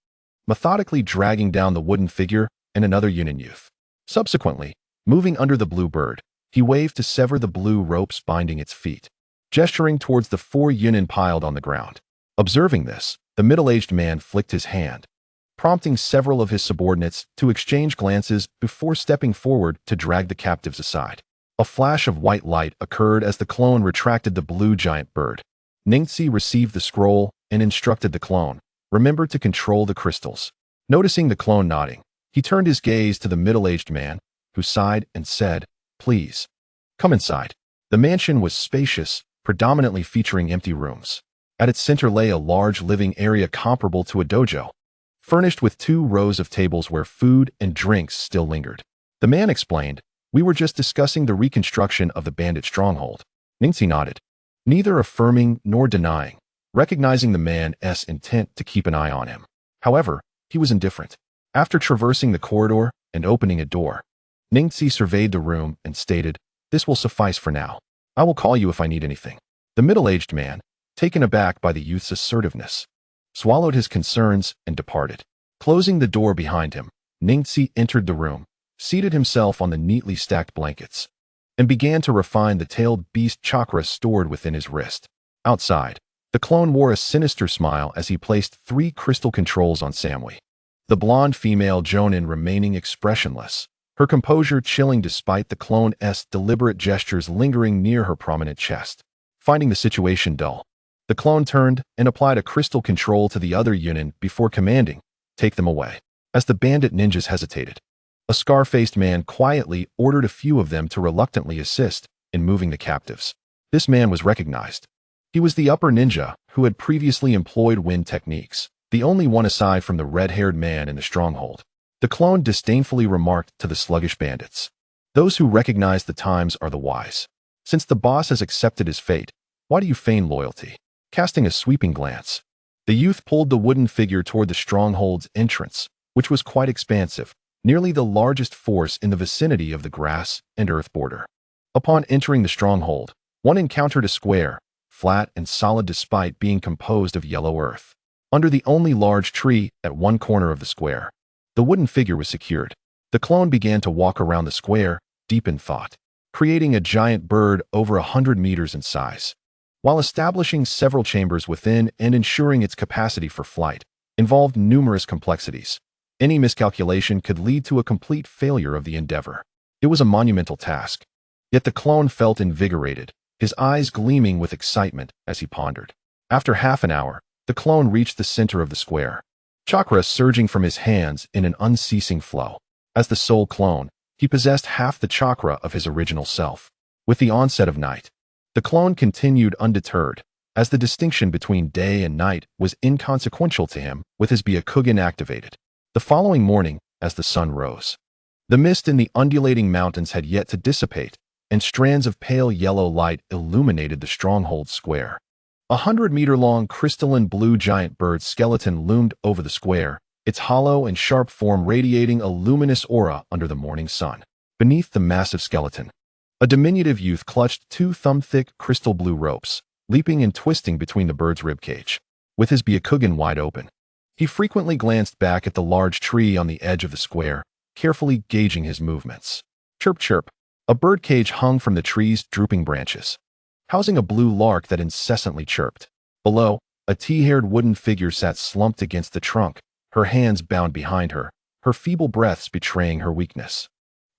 methodically dragging down the wooden figure and another Yunin youth. Subsequently, moving under the blue bird, he waved to sever the blue ropes binding its feet, gesturing towards the 4 Yunin piled on the ground. Observing this, the middle-aged man flicked his hand, prompting several of his subordinates to exchange glances before stepping forward to drag the captives aside. A flash of white light occurred as the clone retracted the blue giant bird. Ningxi received the scroll and instructed the clone, "Remember to control the crystals." Noticing the clone nodding, he turned his gaze to the middle-aged man, who sighed and said, "Please, come inside." The mansion was spacious, predominantly featuring empty rooms. At its center lay a large living area comparable to a dojo, furnished with 2 rows of tables where food and drinks still lingered. The man explained, "We were just discussing the reconstruction of the bandit stronghold." Ningxi nodded, neither affirming nor denying, recognizing the man's intent to keep an eye on him. However, he was indifferent. After traversing the corridor and opening a door, Ningxi surveyed the room and stated, "This will suffice for now. I will call you if I need anything." The middle-aged man, taken aback by the youth's assertiveness, swallowed his concerns and departed. Closing the door behind him, Ningxi entered the room, seated himself on the neatly stacked blankets, and began to refine the tailed beast chakra stored within his wrist. Outside, the clone wore a sinister smile as he placed 3 crystal controls on Samui, the blonde female Jonin remaining expressionless, her composure chilling despite the clone's deliberate gestures lingering near her prominent chest. Finding the situation dull, the clone turned and applied a crystal control to the other Yunin before commanding, "Take them away." As the bandit ninjas hesitated, a scar-faced man quietly ordered a few of them to reluctantly assist in moving the captives. This man was recognized. He was the upper ninja who had previously employed wind techniques, the only one aside from the red-haired man in the stronghold. The clone disdainfully remarked to the sluggish bandits, "Those who recognize the times are the wise. Since the boss has accepted his fate, why do you feign loyalty?" Casting a sweeping glance, the youth pulled the wooden figure toward the stronghold's entrance, which was quite expansive, nearly the largest force in the vicinity of the grass and earth border. Upon entering the stronghold, one encountered a square, flat and solid despite being composed of yellow earth. Under the only large tree at one corner of the square, the wooden figure was secured. The clone began to walk around the square, deep in thought, creating a giant bird over 100 meters in size. While establishing several chambers within and ensuring its capacity for flight involved numerous complexities, any miscalculation could lead to a complete failure of the endeavor. It was a monumental task. Yet the clone felt invigorated, his eyes gleaming with excitement as he pondered. After half an hour, the clone reached the center of the square, chakra surging from his hands in an unceasing flow. As the sole clone, he possessed half the chakra of his original self. With the onset of night, the clone continued undeterred, as the distinction between day and night was inconsequential to him with his Byakugan activated. The following morning, as the sun rose, The mist in the undulating mountains had yet to dissipate, and strands of pale yellow light illuminated the stronghold square. 100-meter-long crystalline blue giant bird skeleton loomed over the square, its hollow and sharp form radiating a luminous aura under the morning sun. Beneath the massive skeleton, a diminutive youth clutched two thumb-thick crystal blue ropes, leaping and twisting between the bird's ribcage. With his Byakugan wide open, he frequently glanced back at the large tree on the edge of the square, carefully gauging his movements. Chirp chirp. A birdcage hung from the tree's drooping branches, housing a blue lark that incessantly chirped. Below, a tea-haired wooden figure sat slumped against the trunk, her hands bound behind her, her feeble breaths betraying her weakness.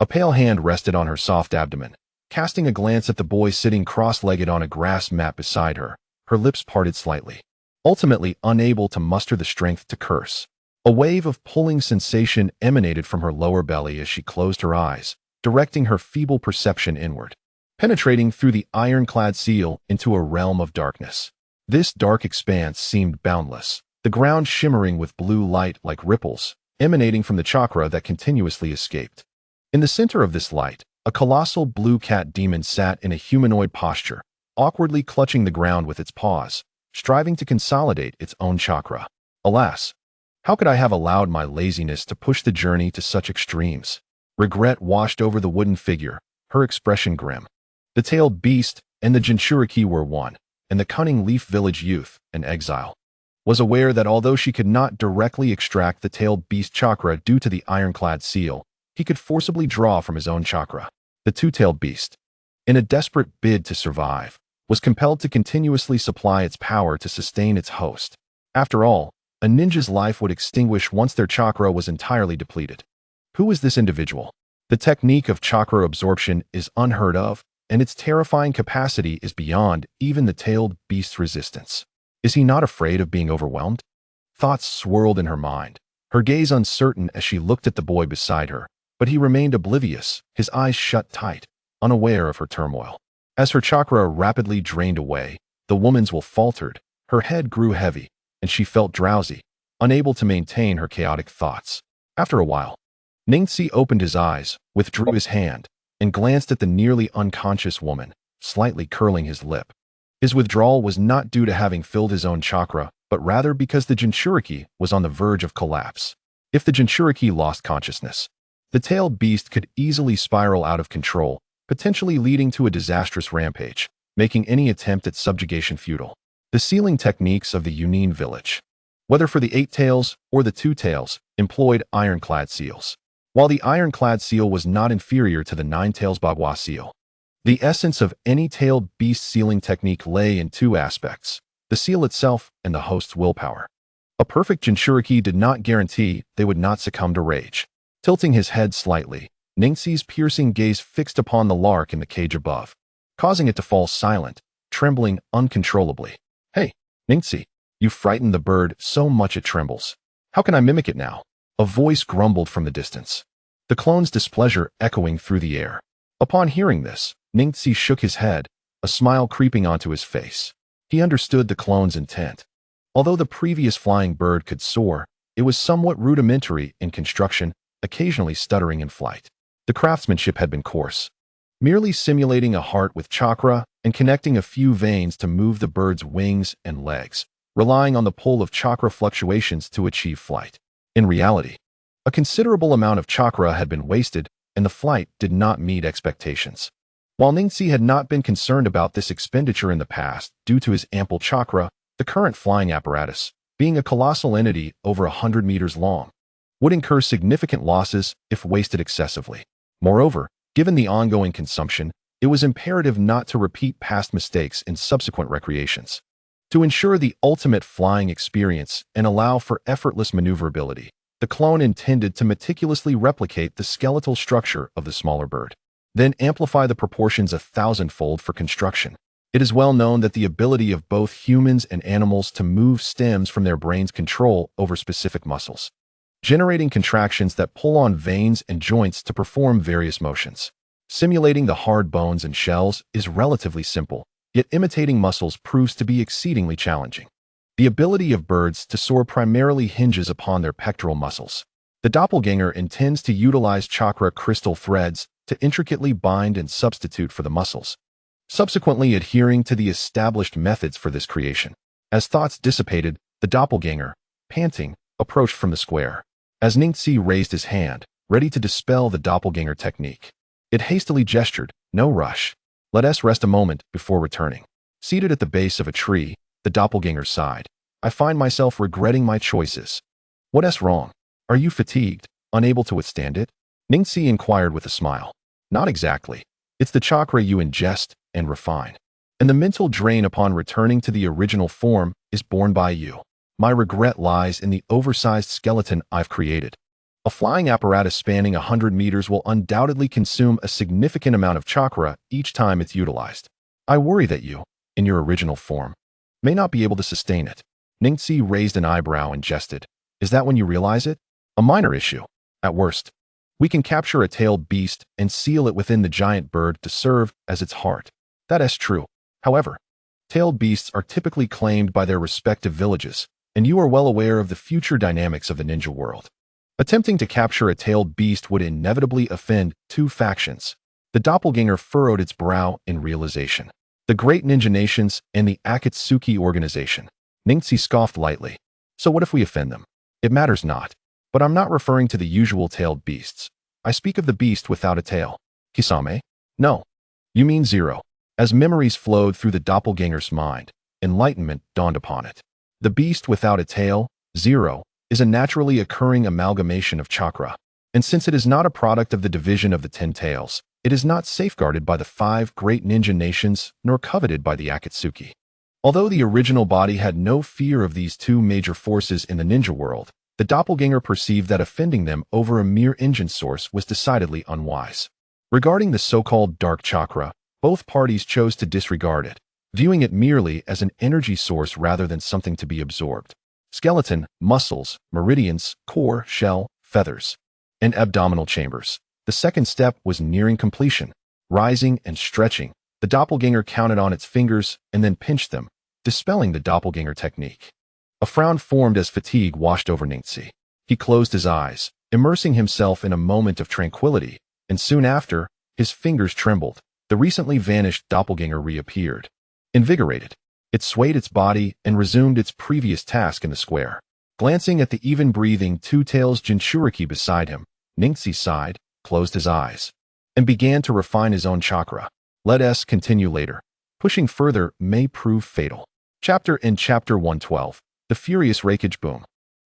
A pale hand rested on her soft abdomen, casting a glance at the boy sitting cross-legged on a grass mat beside her, her lips parted slightly. Ultimately unable to muster the strength to curse. A wave of pulling sensation emanated from her lower belly as she closed her eyes, directing her feeble perception inward, penetrating through the ironclad seal into a realm of darkness. This dark expanse seemed boundless, the ground shimmering with blue light like ripples, emanating from the chakra that continuously escaped. In the center of this light, a colossal blue cat demon sat in a humanoid posture, awkwardly clutching the ground with its paws, striving to consolidate its own chakra. Alas, how could I have allowed my laziness to push the journey to such extremes? Regret washed over the wooden figure, her expression grim. The tailed beast and the Jinchuriki were one, and the cunning Leaf Village youth, an exile, was aware that although she could not directly extract the tailed beast chakra due to the ironclad seal, he could forcibly draw from his own chakra. The two-tailed beast, in a desperate bid to survive, was compelled to continuously supply its power to sustain its host. After all, a ninja's life would extinguish once their chakra was entirely depleted. Who is this individual? The technique of chakra absorption is unheard of, and its terrifying capacity is beyond even the tailed beast's resistance. Is he not afraid of being overwhelmed? Thoughts swirled in her mind, her gaze uncertain as she looked at the boy beside her, but he remained oblivious, his eyes shut tight, unaware of her turmoil. As her chakra rapidly drained away, the woman's will faltered, her head grew heavy, and she felt drowsy, unable to maintain her chaotic thoughts. After a while, Ningxi opened his eyes, withdrew his hand, and glanced at the nearly unconscious woman, slightly curling his lip. His withdrawal was not due to having filled his own chakra, but rather because the Jinchuriki was on the verge of collapse. If the Jinchuriki lost consciousness, the tailed beast could easily spiral out of control, potentially leading to a disastrous rampage, making any attempt at subjugation futile. The sealing techniques of the Yunin village, whether for the 8 tails or the 2 tails, employed ironclad seals. While the ironclad seal was not inferior to the 9 tails Bagua seal, the essence of any tailed beast sealing technique lay in 2 aspects, the seal itself and the host's willpower. A perfect Jinchuriki did not guarantee they would not succumb to rage. Tilting his head slightly, Ningxi's piercing gaze fixed upon the lark in the cage above, causing it to fall silent, trembling uncontrollably. Hey, Ningxi, you frightened the bird so much it trembles. How can I mimic it now? A voice grumbled from the distance, the clone's displeasure echoing through the air. Upon hearing this, Ningxi shook his head, a smile creeping onto his face. He understood the clone's intent. Although the previous flying bird could soar, it was somewhat rudimentary in construction, occasionally stuttering in flight. The craftsmanship had been coarse, merely simulating a heart with chakra and connecting a few veins to move the bird's wings and legs, relying on the pull of chakra fluctuations to achieve flight. In reality, a considerable amount of chakra had been wasted, and the flight did not meet expectations. While Ningxi had not been concerned about this expenditure in the past due to his ample chakra, the current flying apparatus, being a colossal entity over 100 meters long, would incur significant losses if wasted excessively. Moreover, given the ongoing consumption, it was imperative not to repeat past mistakes in subsequent recreations. To ensure the ultimate flying experience and allow for effortless maneuverability, the clone intended to meticulously replicate the skeletal structure of the smaller bird, then amplify the proportions 1,000-fold for construction. It is well known that the ability of both humans and animals to move stems from their brain's control over specific muscles, generating contractions that pull on veins and joints to perform various motions. Simulating the hard bones and shells is relatively simple, yet imitating muscles proves to be exceedingly challenging. The ability of birds to soar primarily hinges upon their pectoral muscles. The doppelganger intends to utilize chakra crystal threads to intricately bind and substitute for the muscles, subsequently adhering to the established methods for this creation. As thoughts dissipated, the doppelganger, panting, approached from the square. As Ningxi raised his hand, ready to dispel the doppelganger technique, it hastily gestured, "No rush. Let us rest a moment before returning." Seated at the base of a tree, the doppelganger sighed. "I find myself regretting my choices." "What's wrong? Are you fatigued, unable to withstand it?" Ningxi inquired with a smile. "Not exactly. It's the chakra you ingest and refine. And the mental drain upon returning to the original form is borne by you. My regret lies in the oversized skeleton I've created. A flying apparatus spanning 100 meters will undoubtedly consume a significant amount of chakra each time it's utilized. I worry that you, in your original form, may not be able to sustain it." Ningxi raised an eyebrow and jested. "Is that when you realize it? A minor issue. At worst, we can capture a tailed beast and seal it within the giant bird to serve as its heart." "That is true. However, tailed beasts are typically claimed by their respective villages, and you are well aware of the future dynamics of the ninja world. Attempting to capture a tailed beast would inevitably offend two factions." The doppelganger furrowed its brow in realization. "The great ninja nations and the Akatsuki organization." Ningxi scoffed lightly. "So what if we offend them? It matters not. But I'm not referring to the usual tailed beasts. I speak of the beast without a tail." "Kisame? No. You mean Zero." As memories flowed through the doppelganger's mind, enlightenment dawned upon it. The beast without a tail, Zero, is a naturally occurring amalgamation of chakra. And since it is not a product of the division of the 10 tails, it is not safeguarded by the 5 great ninja nations nor coveted by the Akatsuki. Although the original body had no fear of these two major forces in the ninja world, the doppelganger perceived that offending them over a mere engine source was decidedly unwise. Regarding the so-called dark chakra, both parties chose to disregard it, viewing it merely as an energy source rather than something to be absorbed. Skeleton, muscles, meridians, core, shell, feathers, and abdominal chambers. The second step was nearing completion. Rising and stretching, the doppelganger counted on its fingers and then pinched them, dispelling the doppelganger technique. A frown formed as fatigue washed over Ningxi. He closed his eyes, immersing himself in a moment of tranquility, and soon after, his fingers trembled. The recently vanished doppelganger reappeared. Invigorated, it swayed its body and resumed its previous task in the square. Glancing at the even-breathing two-tails Jinchuriki beside him, Ningxi sighed, closed his eyes, and began to refine his own chakra. Let us continue later. Pushing further may prove fatal. Chapter 112. The Furious Rakage Boom.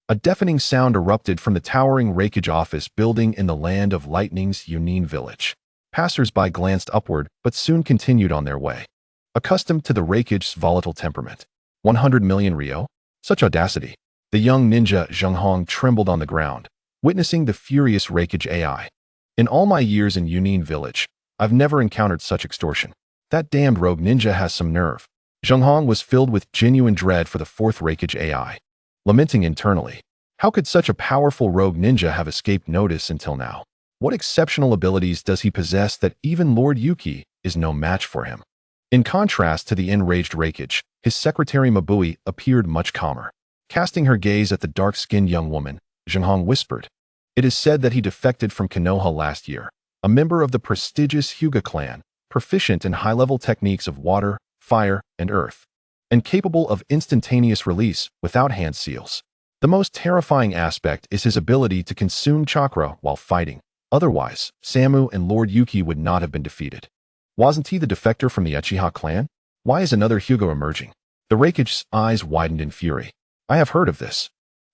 A deafening sound erupted from the towering Rakage office building in the land of Lightning's Yunin village. Passers-by glanced upward but soon continued on their way. Accustomed to the Rakage's volatile temperament. 100 million ryo? Such audacity. The young ninja Zhenghong trembled on the ground, witnessing the furious Rakage AI. In all my years in Yunin village, I've never encountered such extortion. That damned rogue ninja has some nerve. Zhenghong was filled with genuine dread for the 4th Rakage AI. Lamenting internally, how could such a powerful rogue ninja have escaped notice until now? What exceptional abilities does he possess that even Lord Yuki is no match for him? In contrast to the enraged Rakage, his secretary Mabui appeared much calmer. Casting her gaze at the dark-skinned young woman, Zhenghong whispered, "It is said that he defected from Konoha last year, a member of the prestigious Hyuga clan, proficient in high-level techniques of water, fire, and earth, and capable of instantaneous release without hand seals. The most terrifying aspect is his ability to consume chakra while fighting. Otherwise, Samu and Lord Yuki would not have been defeated. Wasn't he the defector from the Uchiha clan? Why is another Hyuga emerging?" The Rakage's eyes widened in fury. "I have heard of this.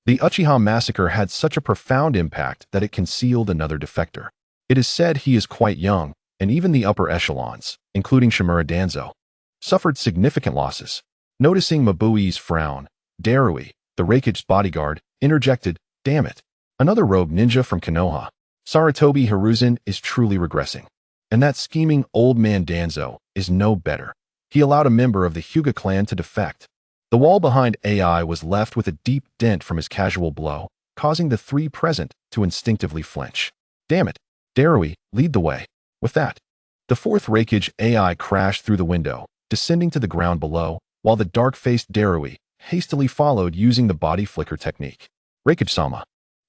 The Uchiha massacre had such a profound impact that it concealed another defector. It is said he is quite young, and even the upper echelons, including Shimura Danzo, suffered significant losses." Noticing Mabui's frown, Darui, the Rakage's bodyguard, interjected, "Damn it. Another rogue ninja from Konoha. Sarutobi Hiruzen is truly regressing. And that scheming old man Danzo is no better. He allowed a member of the Hyuga clan to defect." The wall behind AI was left with a deep dent from his casual blow, causing the 3 present to instinctively flinch. "Damn it. Darui, lead the way." With that, the 4th Rakage AI crashed through the window, descending to the ground below, while the dark-faced Darui hastily followed using the body flicker technique. "Rakage-sama,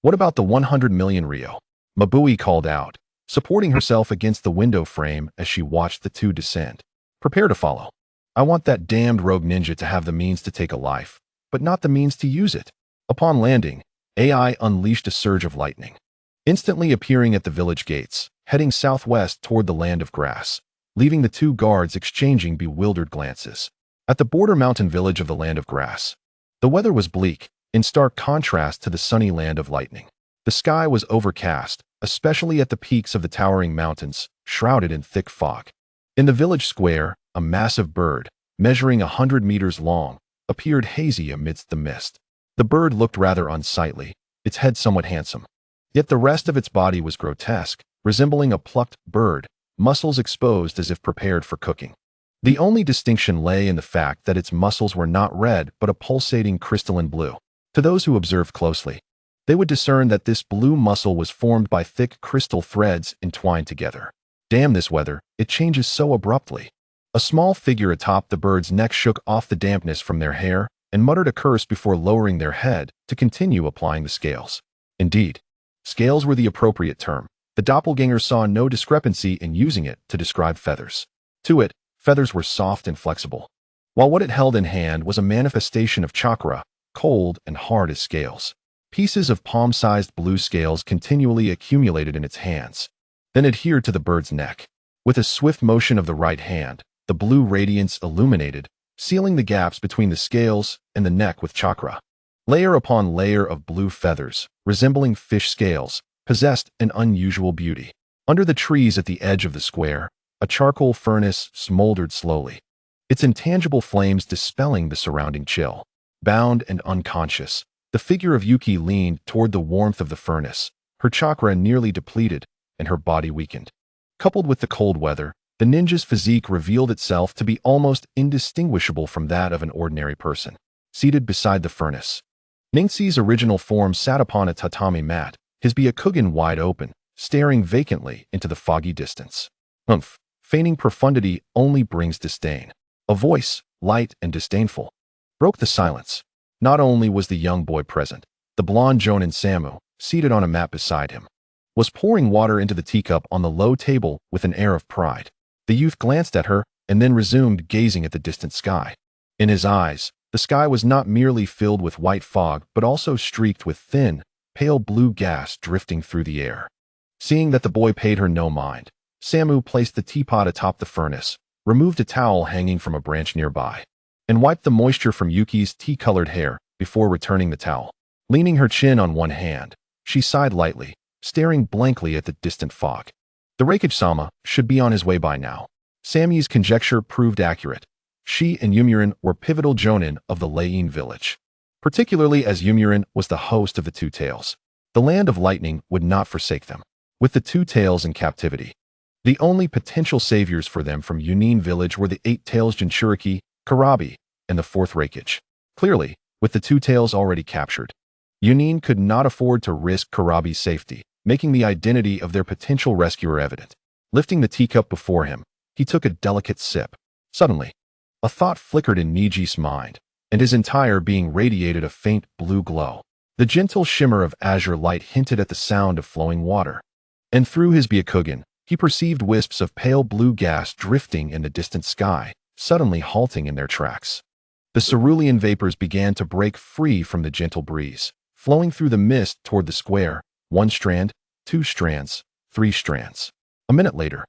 What about the 100 million Rio? Mabui called out, supporting herself against the window frame as she watched the two descend. Prepare to follow. I want that damned rogue ninja to have the means to take a life, but not the means to use it. Upon landing, AI unleashed a surge of lightning, instantly appearing at the village gates, heading southwest toward the land of grass, leaving the two guards exchanging bewildered glances. At the border mountain village of the land of grass, the weather was bleak, in stark contrast to the sunny land of lightning. The sky was overcast, especially at the peaks of the towering mountains, shrouded in thick fog. In the village square, a massive bird, measuring 100 meters long, appeared hazy amidst the mist. The bird looked rather unsightly, its head somewhat handsome. Yet the rest of its body was grotesque, resembling a plucked bird, muscles exposed as if prepared for cooking. The only distinction lay in the fact that its muscles were not red but a pulsating crystalline blue. To those who observed closely, they would discern that this blue muscle was formed by thick crystal threads entwined together. Damn this weather, it changes so abruptly. A small figure atop the bird's neck shook off the dampness from their hair and muttered a curse before lowering their head to continue applying the scales. Indeed, scales were the appropriate term. The doppelganger saw no discrepancy in using it to describe feathers. To it, feathers were soft and flexible, while what it held in hand was a manifestation of chakra, cold and hard as scales. Pieces of palm-sized blue scales continually accumulated in its hands, then adhered to the bird's neck. With a swift motion of the right hand, the blue radiance illuminated, sealing the gaps between the scales and the neck with chakra. Layer upon layer of blue feathers, resembling fish scales, possessed an unusual beauty. Under the trees at the edge of the square, a charcoal furnace smoldered slowly, its intangible flames dispelling the surrounding chill. Bound and unconscious, the figure of Yuki leaned toward the warmth of the furnace, her chakra nearly depleted and her body weakened. Coupled with the cold weather, the ninja's physique revealed itself to be almost indistinguishable from that of an ordinary person. Seated beside the furnace, Ningxi's original form sat upon a tatami mat, his byakugan wide open, staring vacantly into the foggy distance. Feigning profundity only brings disdain. A voice, light and disdainful, broke the silence. Not only was the young boy present, the blonde Jonin Samu, seated on a mat beside him, was pouring water into the teacup on the low table with an air of pride. The youth glanced at her and then resumed gazing at the distant sky. In his eyes, the sky was not merely filled with white fog but also streaked with thin, pale blue gas drifting through the air. Seeing that the boy paid her no mind, Samu placed the teapot atop the furnace, removed a towel hanging from a branch nearby, and wiped the moisture from Yuki's tea-colored hair before returning the towel. Leaning her chin on one hand, she sighed lightly, staring blankly at the distant fog. The Reikage-sama should be on his way by now. Sammy's conjecture proved accurate. She and Yomurin were pivotal jonin of the Lein village, particularly as Yomurin was the host of the Two Tails. The land of lightning would not forsake them. With the Two Tails in captivity, the only potential saviors for them from Yunin village were the Eight Tails Jinchuriki, Karabi, and the Fourth Reikage. Clearly, with the Two Tails already captured, Yunin could not afford to risk Karabi's safety, making the identity of their potential rescuer evident. Lifting the teacup before him, he took a delicate sip. Suddenly, a thought flickered in Niji's mind, and his entire being radiated a faint blue glow. The gentle shimmer of azure light hinted at the sound of flowing water, and through his byakugan, he perceived wisps of pale blue gas drifting in the distant sky, suddenly halting in their tracks. The cerulean vapors began to break free from the gentle breeze, flowing through the mist toward the square, 1 strand, 2 strands, 3 strands. A minute later,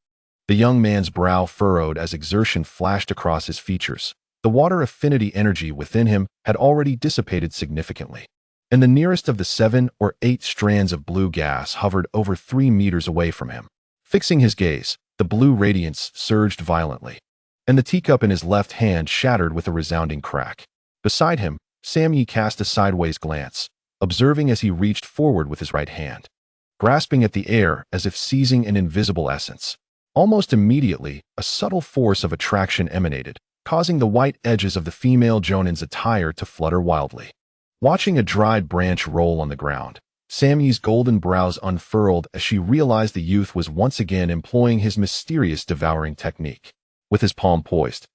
the young man's brow furrowed as exertion flashed across his features. The water affinity energy within him had already dissipated significantly, and the nearest of the 7 or 8 strands of blue gas hovered over 3 meters away from him. Fixing his gaze, the blue radiance surged violently, and the teacup in his left hand shattered with a resounding crack. Beside him, Sammy cast a sideways glance, observing as he reached forward with his right hand, grasping at the air as if seizing an invisible essence. Almost immediately, a subtle force of attraction emanated, causing the white edges of the female Jonin's attire to flutter wildly. Watching a dried branch roll on the ground, Sammy's golden brows unfurled as she realized the youth was once again employing his mysterious devouring technique. With his palm poised,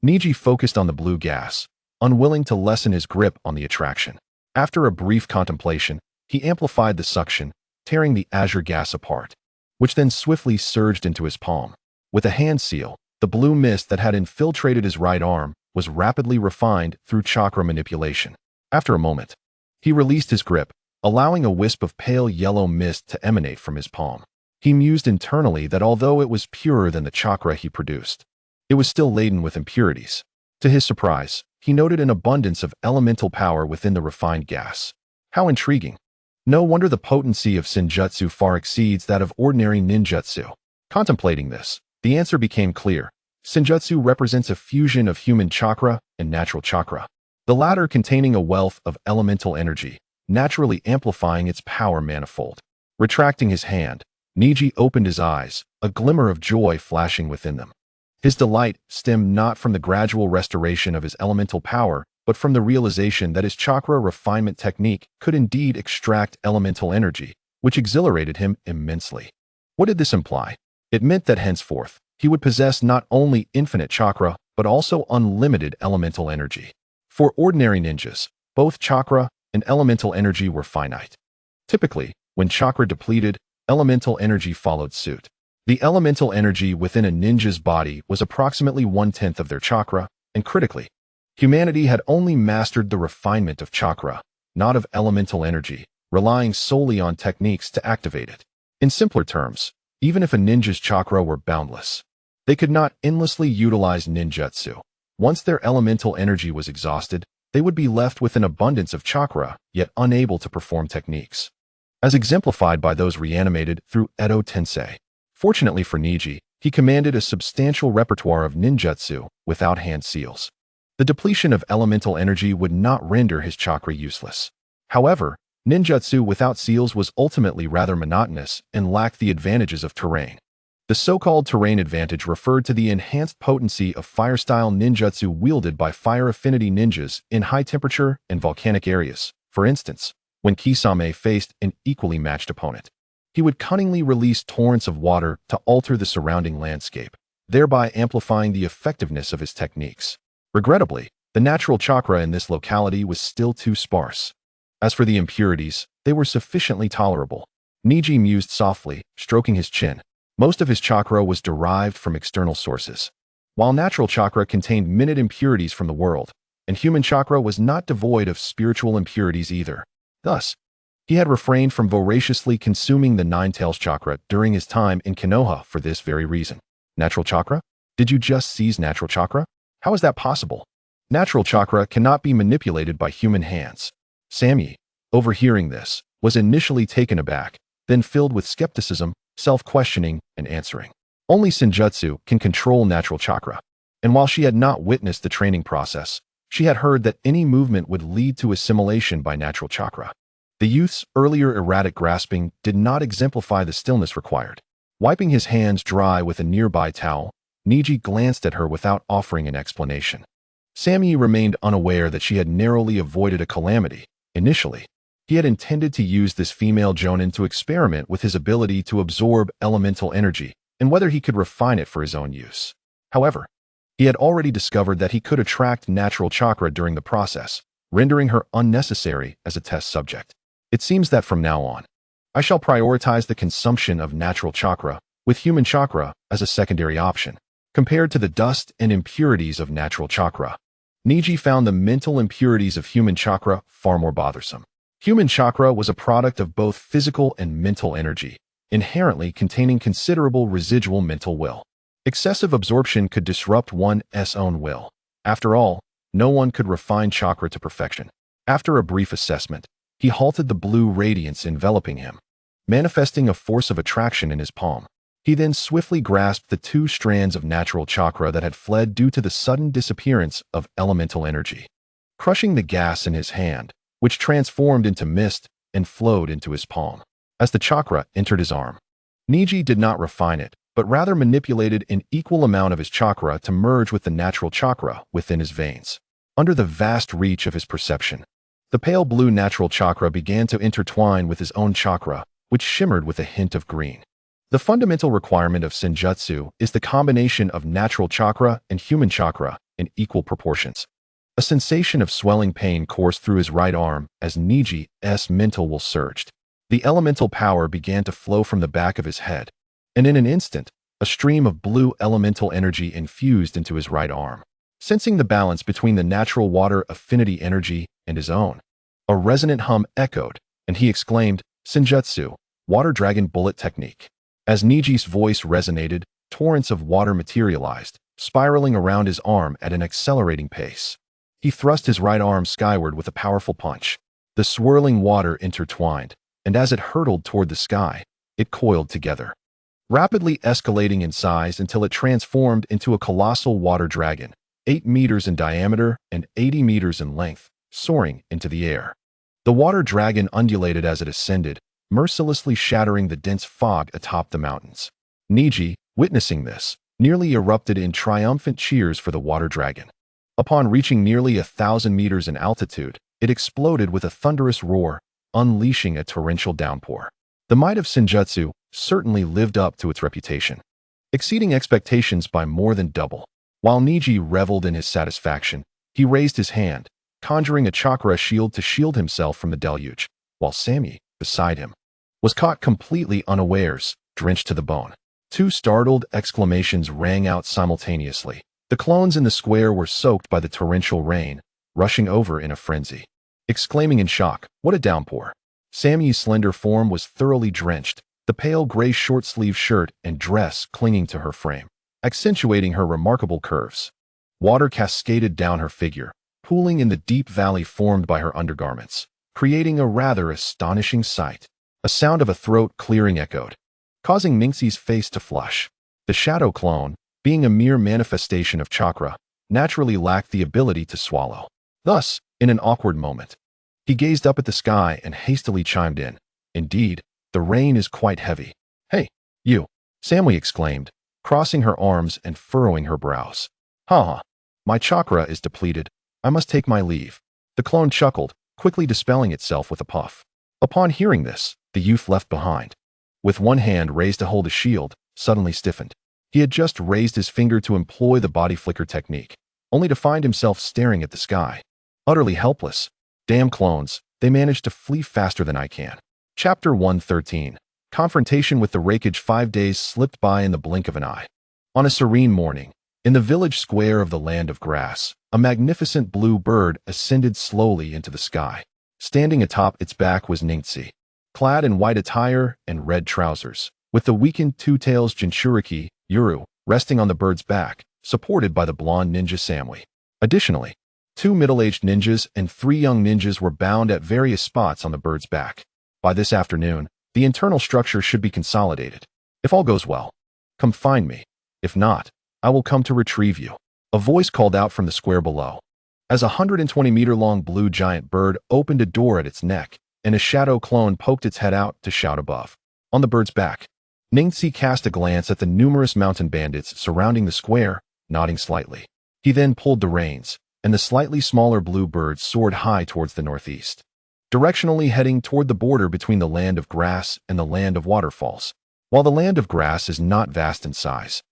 Niji focused on the blue gas, unwilling to lessen his grip on the attraction. After a brief contemplation, He amplified the suction, tearing the azure gas apart, which then swiftly surged into his palm. With a hand seal, the blue mist that had infiltrated his right arm was rapidly refined through chakra manipulation. After a moment, he released his grip, allowing a wisp of pale yellow mist to emanate from his palm. He mused internally that although it was purer than the chakra he produced, it was still laden with impurities. To his surprise, he noted an abundance of elemental power within the refined gas. How intriguing! No wonder the potency of Senjutsu far exceeds that of ordinary ninjutsu. Contemplating this, the answer became clear. Senjutsu represents a fusion of human chakra and natural chakra, the latter containing a wealth of elemental energy, naturally amplifying its power manifold. Retracting his hand, Neji opened his eyes, a glimmer of joy flashing within them. His delight stemmed not from the gradual restoration of his elemental power, but from the realization that his chakra refinement technique could indeed extract elemental energy, which exhilarated him immensely. What did this imply? It meant that henceforth, he would possess not only infinite chakra, but also unlimited elemental energy. For ordinary ninjas, both chakra and elemental energy were finite. Typically, when chakra depleted, elemental energy followed suit. The elemental energy within a ninja's body was approximately 1/10 of their chakra, and critically, humanity had only mastered the refinement of chakra, not of elemental energy, relying solely on techniques to activate it. In simpler terms, even if a ninja's chakra were boundless, they could not endlessly utilize ninjutsu. Once their elemental energy was exhausted, they would be left with an abundance of chakra, yet unable to perform techniques, as exemplified by those reanimated through Edo Tensei. Fortunately for Neji, he commanded a substantial repertoire of ninjutsu without hand seals. The depletion of elemental energy would not render his chakra useless. However, ninjutsu without seals was ultimately rather monotonous and lacked the advantages of terrain. The so-called terrain advantage referred to the enhanced potency of fire-style ninjutsu wielded by fire affinity ninjas in high-temperature and volcanic areas. For instance, when Kisame faced an equally matched opponent, he would cunningly release torrents of water to alter the surrounding landscape, thereby amplifying the effectiveness of his techniques. Regrettably, the natural chakra in this locality was still too sparse. As for the impurities, they were sufficiently tolerable. Neji mused softly, stroking his chin. Most of his chakra was derived from external sources, while natural chakra contained minute impurities from the world, and human chakra was not devoid of spiritual impurities either. Thus, he had refrained from voraciously consuming the Nine-Tails chakra during his time in Konoha for this very reason. Natural chakra? Did you just seize natural chakra? How is that possible? Natural chakra cannot be manipulated by human hands. Sammy, overhearing this, was initially taken aback, then filled with skepticism, self-questioning, and answering. Only Senjutsu can control natural chakra. And while she had not witnessed the training process, she had heard that any movement would lead to assimilation by natural chakra. The youth's earlier erratic grasping did not exemplify the stillness required. Wiping his hands dry with a nearby towel, Neji glanced at her without offering an explanation. Sammy remained unaware that she had narrowly avoided a calamity. Initially, he had intended to use this female jonin to experiment with his ability to absorb elemental energy and whether he could refine it for his own use. However, he had already discovered that he could attract natural chakra during the process, rendering her unnecessary as a test subject. It seems that from now on, I shall prioritize the consumption of natural chakra, with human chakra as a secondary option, compared to the dust and impurities of natural chakra. Neji found the mental impurities of human chakra far more bothersome. Human chakra was a product of both physical and mental energy, inherently containing considerable residual mental will. Excessive absorption could disrupt one's own will. After all, no one could refine chakra to perfection. After a brief assessment, he halted the blue radiance enveloping him, manifesting a force of attraction in his palm. He then swiftly grasped the 2 strands of natural chakra that had fled due to the sudden disappearance of elemental energy, crushing the gas in his hand, which transformed into mist and flowed into his palm. As the chakra entered his arm, Neji did not refine it, but rather manipulated an equal amount of his chakra to merge with the natural chakra within his veins. Under the vast reach of his perception, the pale blue natural chakra began to intertwine with his own chakra, which shimmered with a hint of green. The fundamental requirement of Senjutsu is the combination of natural chakra and human chakra in equal proportions. A sensation of swelling pain coursed through his right arm as Neji's mental will surged. The elemental power began to flow from the back of his head, and in an instant, a stream of blue elemental energy infused into his right arm. Sensing the balance between the natural water affinity energy and his own, a resonant hum echoed, and he exclaimed, "Senjutsu, Water Dragon Bullet Technique." As Neji's voice resonated, torrents of water materialized, spiraling around his arm at an accelerating pace. He thrust his right arm skyward with a powerful punch. The swirling water intertwined, and as it hurtled toward the sky, it coiled together, rapidly escalating in size until it transformed into a colossal water dragon, 8 meters in diameter and 80 meters in length, soaring into the air. The water dragon undulated as it ascended, mercilessly shattering the dense fog atop the mountains. Neji, witnessing this, nearly erupted in triumphant cheers for the water dragon. Upon reaching nearly 1,000 meters in altitude, it exploded with a thunderous roar, unleashing a torrential downpour. The might of Senjutsu certainly lived up to its reputation, exceeding expectations by more than double. While Neji reveled in his satisfaction, he raised his hand, conjuring a chakra shield to shield himself from the deluge, while Sammy, beside him, was caught completely unawares, drenched to the bone. Two startled exclamations rang out simultaneously. The clones in the square were soaked by the torrential rain, rushing over in a frenzy. Exclaiming in shock, "What a downpour!" Sammy's slender form was thoroughly drenched, the pale gray short-sleeved shirt and dress clinging to her frame, accentuating her remarkable curves. Water cascaded down her figure, pooling in the deep valley formed by her undergarments, creating a rather astonishing sight. A sound of a throat clearing echoed, causing Ningxi's face to flush. The shadow clone, being a mere manifestation of chakra, naturally lacked the ability to swallow. Thus, in an awkward moment, he gazed up at the sky and hastily chimed in, "Indeed, the rain is quite heavy." "Hey, you!" Sammy exclaimed, crossing her arms and furrowing her brows. "Haha, my chakra is depleted. I must take my leave." The clone chuckled, quickly dispelling itself with a puff. Upon hearing this, the youth left behind, with one hand raised to hold a shield, suddenly stiffened. He had just raised his finger to employ the body flicker technique, only to find himself staring at the sky, utterly helpless. Damn clones, they managed to flee faster than I can. Chapter 113. Confrontation with the Raikage. 5 days slipped by in the blink of an eye. On a serene morning, in the village square of the Land of Grass, a magnificent blue bird ascended slowly into the sky. Standing atop its back was Ningxi, clad in white attire and red trousers, with the weakened two-tails Jinchuriki, Yuru, resting on the bird's back, supported by the blonde ninja Samui. Additionally, 2 middle-aged ninjas and 3 young ninjas were bound at various spots on the bird's back. By this afternoon, the internal structure should be consolidated. If all goes well, come find me. If not, I will come to retrieve you." A voice called out from the square below, as a 120-meter-long blue giant bird opened a door at its neck, and a shadow clone poked its head out to shout above. On the bird's back, Ningxi cast a glance at the numerous mountain bandits surrounding the square, nodding slightly. He then pulled the reins, and the slightly smaller blue bird soared high towards the northeast, directionally heading toward the border between the Land of Grass and the Land of Waterfalls. While the Land of Grass is not vast in size,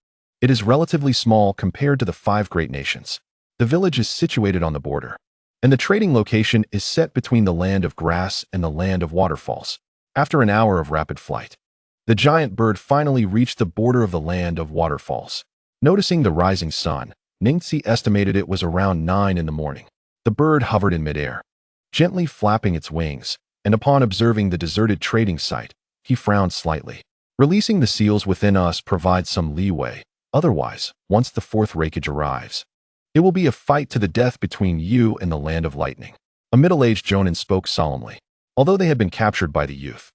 it is relatively small compared to the 5 great nations. The village is situated on the border, and the trading location is set between the Land of Grass and the Land of Waterfalls. After an hour of rapid flight, the giant bird finally reached the border of the Land of Waterfalls. Noticing the rising sun, Ningxi estimated it was around 9 in the morning. The bird hovered in midair, gently flapping its wings, and upon observing the deserted trading site, he frowned slightly. Releasing the seals within us provides some leeway. Otherwise, once the 4th Raikage arrives, it will be a fight to the death between you and the Land of Lightning. A middle-aged Jonin spoke solemnly. Although they had been captured by the youth,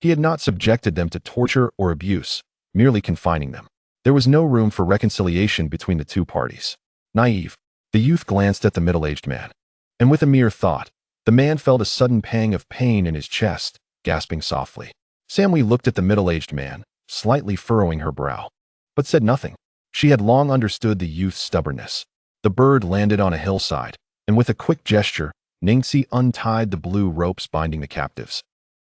he had not subjected them to torture or abuse, merely confining them. There was no room for reconciliation between the two parties. Naive, the youth glanced at the middle-aged man, and with a mere thought, the man felt a sudden pang of pain in his chest, gasping softly. Samui looked at the middle-aged man, slightly furrowing her brow, but said nothing. She had long understood the youth's stubbornness. The bird landed on a hillside, and with a quick gesture, Ningxi untied the blue ropes binding the captives,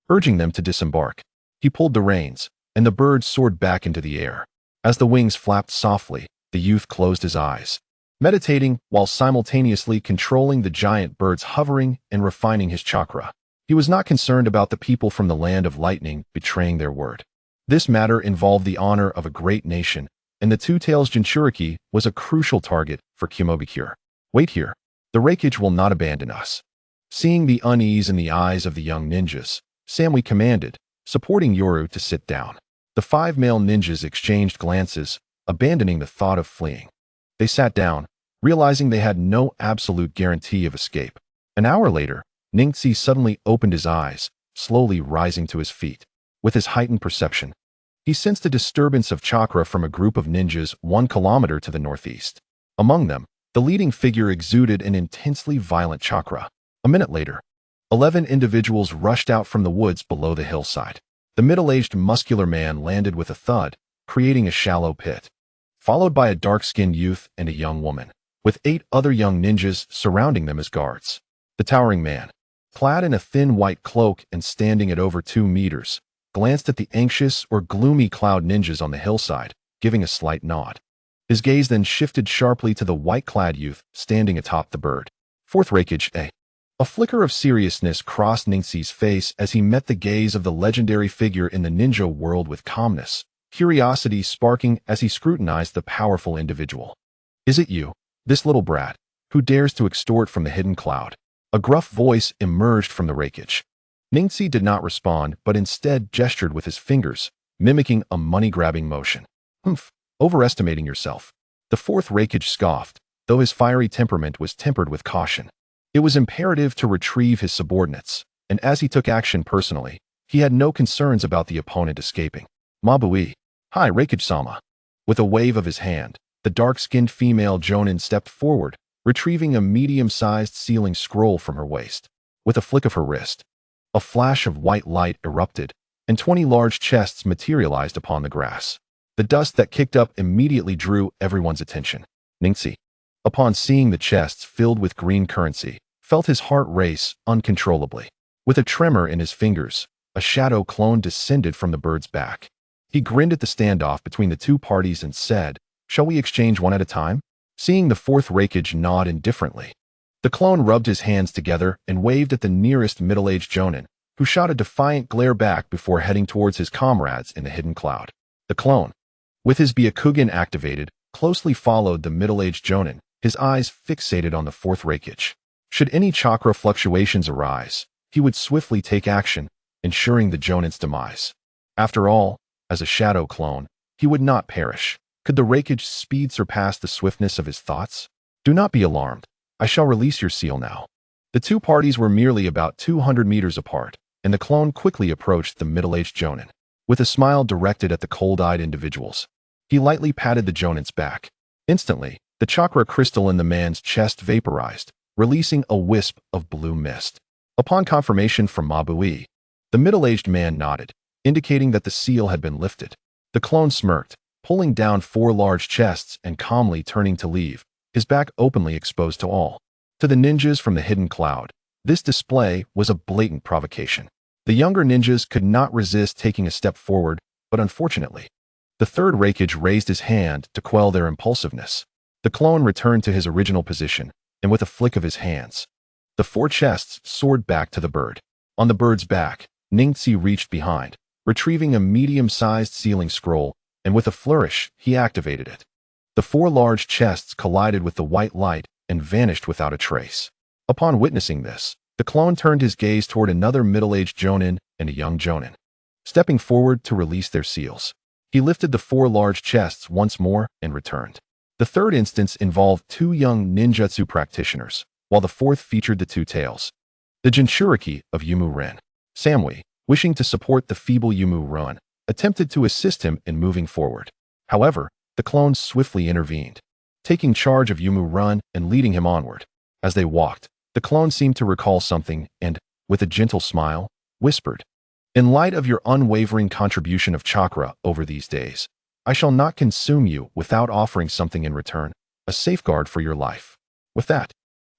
urging them to disembark. He pulled the reins, and the bird soared back into the air. As the wings flapped softly, the youth closed his eyes, meditating while simultaneously controlling the giant birds hovering and refining his chakra. He was not concerned about the people from the land of lightning betraying their word. This matter involved the honor of a great nation, and the two-tails Jinchuriki was a crucial target for Kumogakure. Wait here. The Reikage will not abandon us. Seeing the unease in the eyes of the young ninjas, Samui commanded, supporting Yoru to sit down. The 5 male ninjas exchanged glances, abandoning the thought of fleeing. They sat down, realizing they had no absolute guarantee of escape. An hour later, Ningxi suddenly opened his eyes, slowly rising to his feet. With his heightened perception, he sensed a disturbance of chakra from a group of ninjas 1 kilometer to the northeast. Among them, the leading figure exuded an intensely violent chakra. A minute later, 11 individuals rushed out from the woods below the hillside. The middle-aged muscular man landed with a thud, creating a shallow pit, followed by a dark-skinned youth and a young woman, with 8 other young ninjas surrounding them as guards. The towering man, clad in a thin white cloak and standing at over 2 meters, glanced at the anxious or gloomy cloud ninjas on the hillside, giving a slight nod. His gaze then shifted sharply to the white-clad youth standing atop the bird. 4th Reikage A. A flicker of seriousness crossed Ningxi's face as he met the gaze of the legendary figure in the ninja world with calmness, curiosity sparking as he scrutinized the powerful individual. Is it you, this little brat, who dares to extort from the hidden cloud? A gruff voice emerged from the Reikage. Ningxi did not respond, but instead gestured with his fingers, mimicking a money-grabbing motion. Humph, overestimating yourself. The 4th Reikage scoffed, though his fiery temperament was tempered with caution. It was imperative to retrieve his subordinates, and as he took action personally, he had no concerns about the opponent escaping. Mabui. Hi, Reikage-sama. With a wave of his hand, the dark-skinned female jonin stepped forward, retrieving a medium-sized sealing scroll from her waist. With a flick of her wrist, a flash of white light erupted, and 20 large chests materialized upon the grass. The dust that kicked up immediately drew everyone's attention. Ningxi, upon seeing the chests filled with green currency, felt his heart race uncontrollably. With a tremor in his fingers, a shadow clone descended from the bird's back. He grinned at the standoff between the 2 parties and said, "Shall we exchange one at a time?" Seeing the 4th Reikage nod indifferently, the clone rubbed his hands together and waved at the nearest middle-aged jonin, who shot a defiant glare back before heading towards his comrades in the hidden cloud. The clone, with his Byakugan activated, closely followed the middle-aged jonin, his eyes fixated on the 4th Reikage. Should any chakra fluctuations arise, he would swiftly take action, ensuring the jonin's demise. After all, as a shadow clone, he would not perish. Could the Reikage's speed surpass the swiftness of his thoughts? Do not be alarmed. I shall release your seal now. The 2 parties were merely about 200 meters apart, and the clone quickly approached the middle-aged jonin. With a smile directed at the cold-eyed individuals, he lightly patted the jonin's back. Instantly, the chakra crystal in the man's chest vaporized, releasing a wisp of blue mist. Upon confirmation from Mabui, the middle-aged man nodded, indicating that the seal had been lifted. The clone smirked, pulling down 4 large chests and calmly turning to leave, his back openly exposed to all. To the ninjas from the hidden cloud, this display was a blatant provocation. The younger ninjas could not resist taking a step forward, but unfortunately, the 3rd Reikage raised his hand to quell their impulsiveness. The clone returned to his original position, and with a flick of his hands, the 4 chests soared back to the bird. On the bird's back, Ningxi reached behind, retrieving a medium-sized sealing scroll, and with a flourish, he activated it. The 4 large chests collided with the white light and vanished without a trace. Upon witnessing this, the clone turned his gaze toward another middle-aged jonin and a young jonin, stepping forward to release their seals. He lifted the 4 large chests once more and returned. The 3rd instance involved 2 young ninjutsu practitioners, while the 4th featured the 2 tails. The Jinchuriki of Yumu Ren. Samui, wishing to support the feeble Yumu Ren, attempted to assist him in moving forward. However, the clone swiftly intervened, taking charge of Yumu Ren and leading him onward. As they walked, the clone seemed to recall something and, with a gentle smile, whispered, "In light of your unwavering contribution of chakra over these days, I shall not consume you without offering something in return, a safeguard for your life." With that,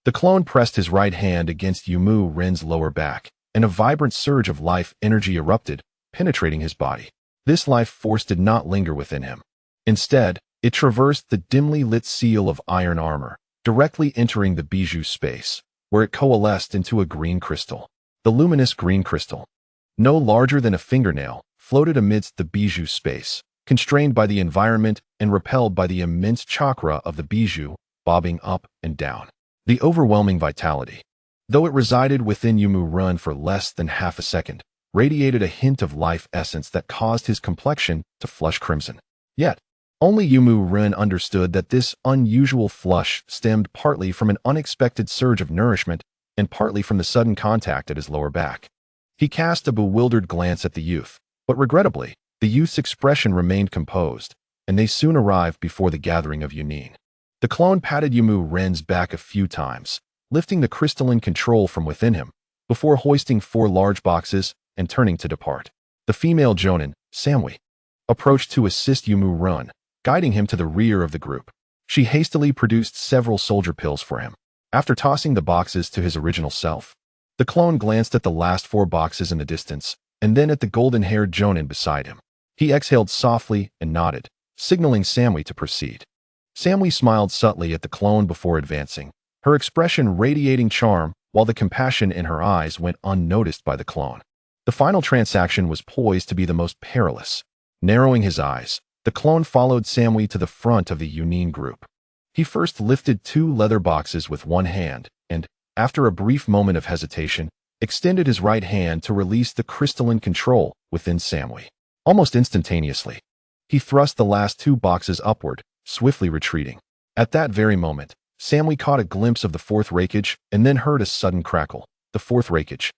the clone pressed his right hand against Yumu Ren's lower back, and a vibrant surge of life energy erupted, penetrating his body. This life force did not linger within him. Instead, It traversed the dimly lit seal of iron armor, directly entering the bijou space, where it coalesced into a green crystal. The luminous green crystal, no larger than a fingernail, floated amidst the bijou space, constrained by the environment and repelled by the immense chakra of the bijou, bobbing up and down. The overwhelming vitality, though it resided within Yumu Run for less than half a second, radiated a hint of life essence that caused his complexion to flush crimson. Yet, only Yumu Run understood that this unusual flush stemmed partly from an unexpected surge of nourishment and partly from the sudden contact at his lower back. He cast a bewildered glance at the youth, but regrettably, the youth's expression remained composed, and they soon arrived before the gathering of Yunin. The clone patted Yumu Ren's back a few times, lifting the crystalline control from within him, before hoisting 4 large boxes and turning to depart. The female Jonin, Samui, approached to assist Yumu Run, guiding him to the rear of the group. She hastily produced several soldier pills for him. After tossing the boxes to his original self, the clone glanced at the last 4 boxes in the distance, and then at the golden-haired Jonin beside him. He exhaled softly and nodded, signaling Samui to proceed. Samui smiled subtly at the clone before advancing, her expression radiating charm while the compassion in her eyes went unnoticed by the clone. The final transaction was poised to be the most perilous. Narrowing his eyes, the clone followed Samui to the front of the Yunin group. He first lifted 2 leather boxes with one hand and, after a brief moment of hesitation, extended his right hand to release the crystalline control within Samui. Almost instantaneously, he thrust the last 2 boxes upward, swiftly retreating. At that very moment, Samui caught a glimpse of the 4th rakeage and then heard a sudden crackle. The 4th rakeage,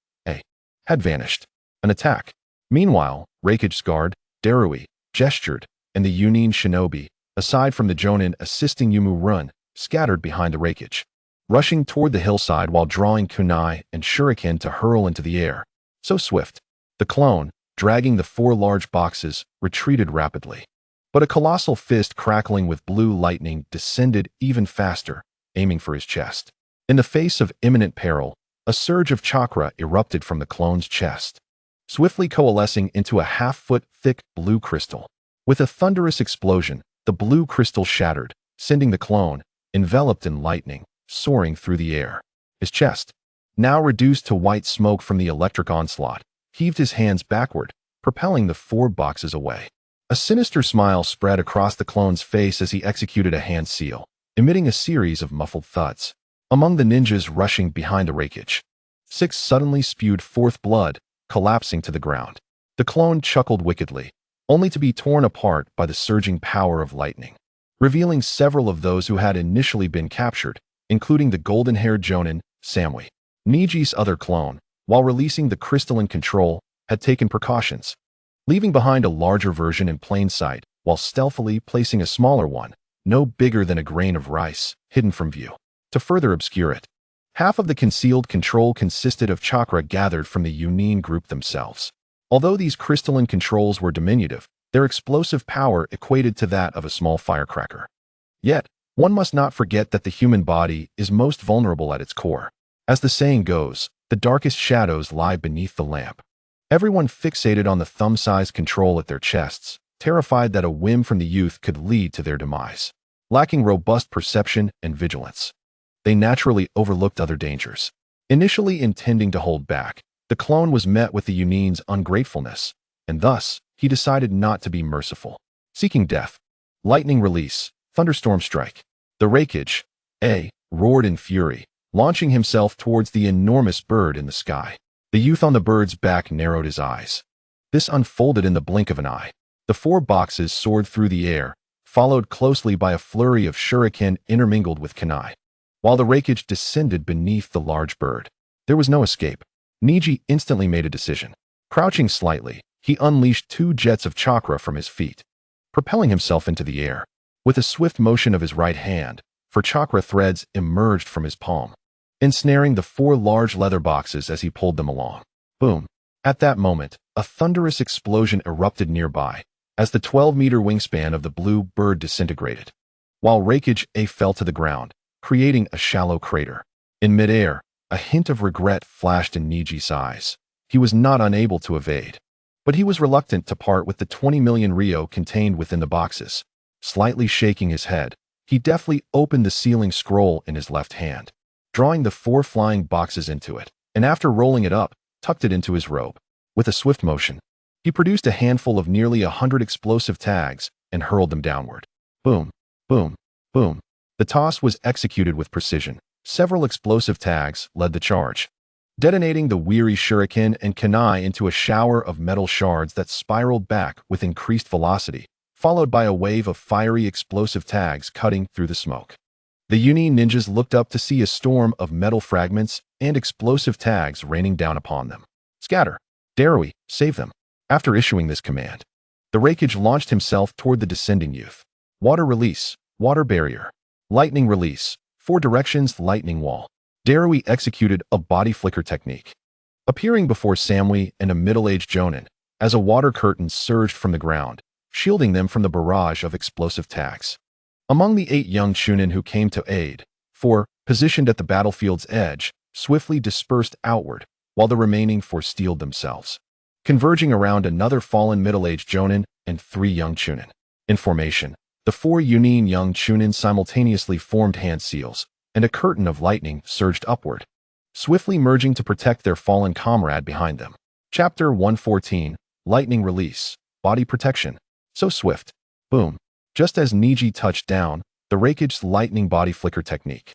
had vanished. An attack. Meanwhile, Rakeage's guard, Darui, gestured, and the Yunin shinobi, aside from the Jonin assisting Yumu Run, scattered behind the Rakeage, rushing toward the hillside while drawing kunai and shuriken to hurl into the air. So swift, the clone, dragging the 4 large boxes, retreated rapidly. But a colossal fist crackling with blue lightning descended even faster, aiming for his chest. In the face of imminent peril, a surge of chakra erupted from the clone's chest, swiftly coalescing into a half-foot thick blue crystal. With a thunderous explosion, the blue crystal shattered, sending the clone, enveloped in lightning, soaring through the air. His chest, now reduced to white smoke from the electric onslaught, heaved his hands backward, propelling the 4 boxes away. A sinister smile spread across the clone's face as he executed a hand seal, emitting a series of muffled thuds. Among the ninjas rushing behind the Rakeage, 6 suddenly spewed forth blood, collapsing to the ground. The clone chuckled wickedly, only to be torn apart by the surging power of lightning, revealing several of those who had initially been captured, including the golden-haired Jonin, Samui. Neji's other clone, while releasing the crystalline control, had taken precautions, leaving behind a larger version in plain sight while stealthily placing a smaller one, no bigger than a grain of rice, hidden from view. To further obscure it, half of the concealed control consisted of chakra gathered from the Yunin group themselves. Although these crystalline controls were diminutive, their explosive power equated to that of a small firecracker. Yet, one must not forget that the human body is most vulnerable at its core. As the saying goes, the darkest shadows lie beneath the lamp. Everyone fixated on the thumb-sized control at their chests, terrified that a whim from the youth could lead to their demise. Lacking robust perception and vigilance, they naturally overlooked other dangers. Initially intending to hold back, the clone was met with the Yunin's ungratefulness, and thus, he decided not to be merciful. Seeking death, lightning release, thunderstorm strike. The Rakeage, roared in fury, launching himself towards the enormous bird in the sky. The youth on the bird's back narrowed his eyes. This unfolded in the blink of an eye. The 4 boxes soared through the air, followed closely by a flurry of shuriken intermingled with kunai, while the Rakeage descended beneath the large bird. There was no escape. Neji instantly made a decision. Crouching slightly, he unleashed 2 jets of chakra from his feet, propelling himself into the air. With a swift motion of his right hand, 4 chakra threads emerged from his palm, ensnaring the 4 large leather boxes as he pulled them along. Boom! At that moment, a thunderous explosion erupted nearby, as the 12-meter wingspan of the blue bird disintegrated, while Rakeage fell to the ground, creating a shallow crater. In midair, a hint of regret flashed in Neji's eyes. He was not unable to evade, but he was reluctant to part with the 20 million ryo contained within the boxes. Slightly shaking his head, he deftly opened the sealing scroll in his left hand, drawing the 4 flying boxes into it, and after rolling it up, tucked it into his robe. With a swift motion, he produced a handful of nearly 100 explosive tags and hurled them downward. Boom, boom, boom. The toss was executed with precision. Several explosive tags led the charge, detonating the weary shuriken and kunai into a shower of metal shards that spiraled back with increased velocity, followed by a wave of fiery explosive tags cutting through the smoke. The Uni ninjas looked up to see a storm of metal fragments and explosive tags raining down upon them. Scatter! Darui, save them! After issuing this command, the Raikage launched himself toward the descending youth. Water release, water barrier. Lightning release, 4 directions lightning wall. Darui executed a body flicker technique, appearing before Samui and a middle-aged Jonin as a water curtain surged from the ground, shielding them from the barrage of explosive tags. Among the 8 young Chunin who came to aid, 4, positioned at the battlefield's edge, swiftly dispersed outward, while the remaining 4 steeled themselves, converging around another fallen middle-aged Jonin and 3 young Chunin. In formation, the 4 Yunin young Chunin simultaneously formed hand seals, and a curtain of lightning surged upward, swiftly merging to protect their fallen comrade behind them. Chapter 114, Lightning Release, Body Protection. So swift. Boom. Just as Neji touched down, the Raikage's lightning body flicker technique,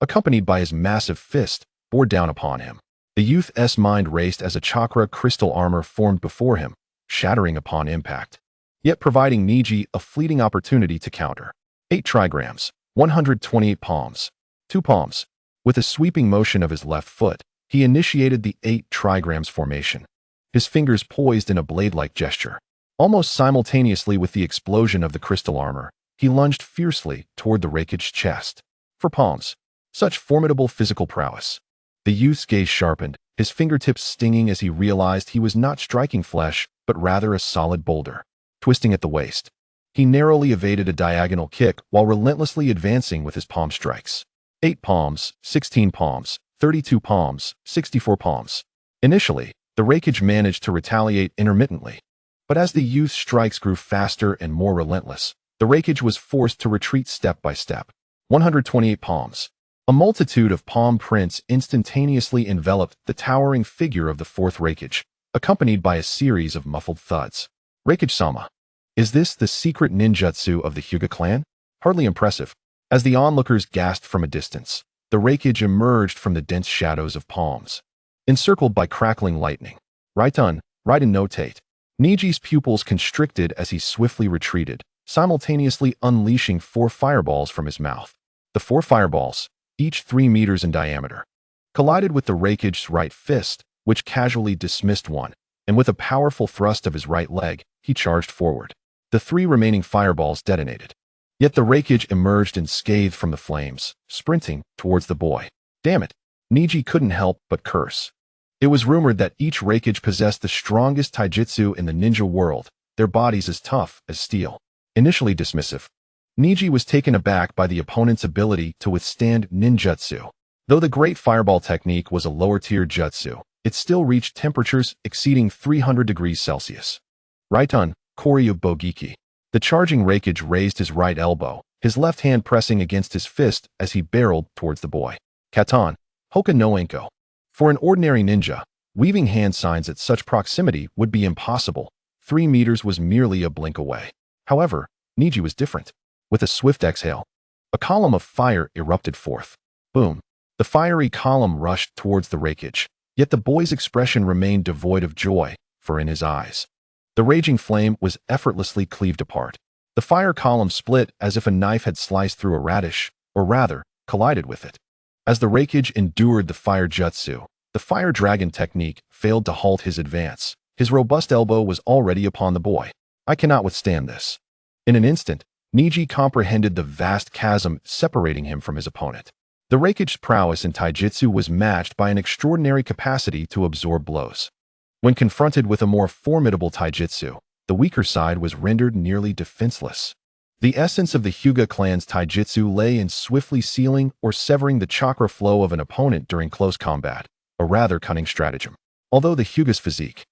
accompanied by his massive fist, bore down upon him. The youth's mind raced as a chakra crystal armor formed before him, shattering upon impact, yet providing Neji a fleeting opportunity to counter. 8 trigrams, 128 palms. 2 palms. With a sweeping motion of his left foot, he initiated the 8 trigrams formation, his fingers poised in a blade-like gesture. Almost simultaneously with the explosion of the crystal armor, he lunged fiercely toward the Raikage's chest. 4 palms. Such formidable physical prowess. The youth's gaze sharpened, his fingertips stinging as he realized he was not striking flesh, but rather a solid boulder. Twisting at the waist, he narrowly evaded a diagonal kick while relentlessly advancing with his palm strikes. 8 palms, 16 palms, 32 palms, 64 palms. Initially, the Raikage managed to retaliate intermittently, but as the youth's strikes grew faster and more relentless, the Raikage was forced to retreat step by step. 128 palms. A multitude of palm prints instantaneously enveloped the towering figure of the 4th Raikage, accompanied by a series of muffled thuds. Raikage-sama. Is this the secret ninjutsu of the Hyuga clan? Hardly impressive. As the onlookers gasped from a distance, the Raikage emerged from the dense shadows of palms, encircled by crackling lightning. Raiten, Raiden notate. Neji's pupils constricted as he swiftly retreated, simultaneously unleashing 4 fireballs from his mouth. The 4 fireballs, each 3 meters in diameter, collided with the Raikage's right fist, which casually dismissed one, and with a powerful thrust of his right leg, he charged forward. The 3 remaining fireballs detonated. Yet the Raikage emerged unscathed from the flames, sprinting towards the boy. Damn it! Neji couldn't help but curse. It was rumored that each Raikage possessed the strongest taijutsu in the ninja world, their bodies as tough as steel. Initially dismissive, Neji was taken aback by the opponent's ability to withstand ninjutsu. Though the Great Fireball technique was a lower-tier jutsu, it still reached temperatures exceeding 300 degrees Celsius. Raiten, Koryu Bogiki. The charging Raikage raised his right elbow, his left hand pressing against his fist as he barreled towards the boy. Katan, Hoka no Enko. For an ordinary ninja, weaving hand signs at such proximity would be impossible. 3 meters was merely a blink away. However, Neji was different. With a swift exhale, a column of fire erupted forth. Boom. The fiery column rushed towards the Raikage, yet the boy's expression remained devoid of joy, for in his eyes, the raging flame was effortlessly cleaved apart. The fire column split as if a knife had sliced through a radish, or rather, collided with it. As the Raikage endured the fire jutsu, the fire dragon technique failed to halt his advance. His robust elbow was already upon the boy. I cannot withstand this. In an instant, Neji comprehended the vast chasm separating him from his opponent. The Raikage's prowess in taijutsu was matched by an extraordinary capacity to absorb blows. When confronted with a more formidable taijutsu, the weaker side was rendered nearly defenseless. The essence of the Hyuga clan's taijutsu lay in swiftly sealing or severing the chakra flow of an opponent during close combat, a rather cunning stratagem. Although the Hyuga's physique,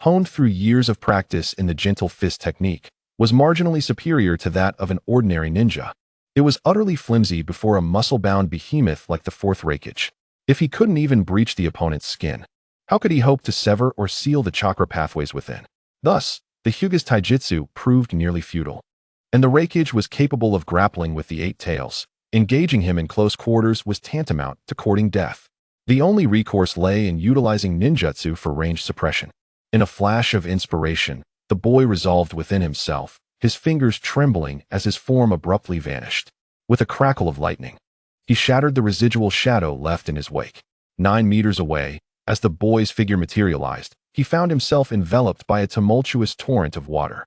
honed through years of practice in the gentle fist technique, was marginally superior to that of an ordinary ninja. It was utterly flimsy before a muscle-bound behemoth like the fourth Raikage. If he couldn't even breach the opponent's skin, how could he hope to sever or seal the chakra pathways within? Thus, the Hyuga's taijutsu proved nearly futile. And the Raikage was capable of grappling with the Eight Tails. Engaging him in close quarters was tantamount to courting death. The only recourse lay in utilizing ninjutsu for range suppression. In a flash of inspiration, the boy resolved within himself, his fingers trembling as his form abruptly vanished. With a crackle of lightning, he shattered the residual shadow left in his wake. 9 meters away, as the boy's figure materialized, he found himself enveloped by a tumultuous torrent of water.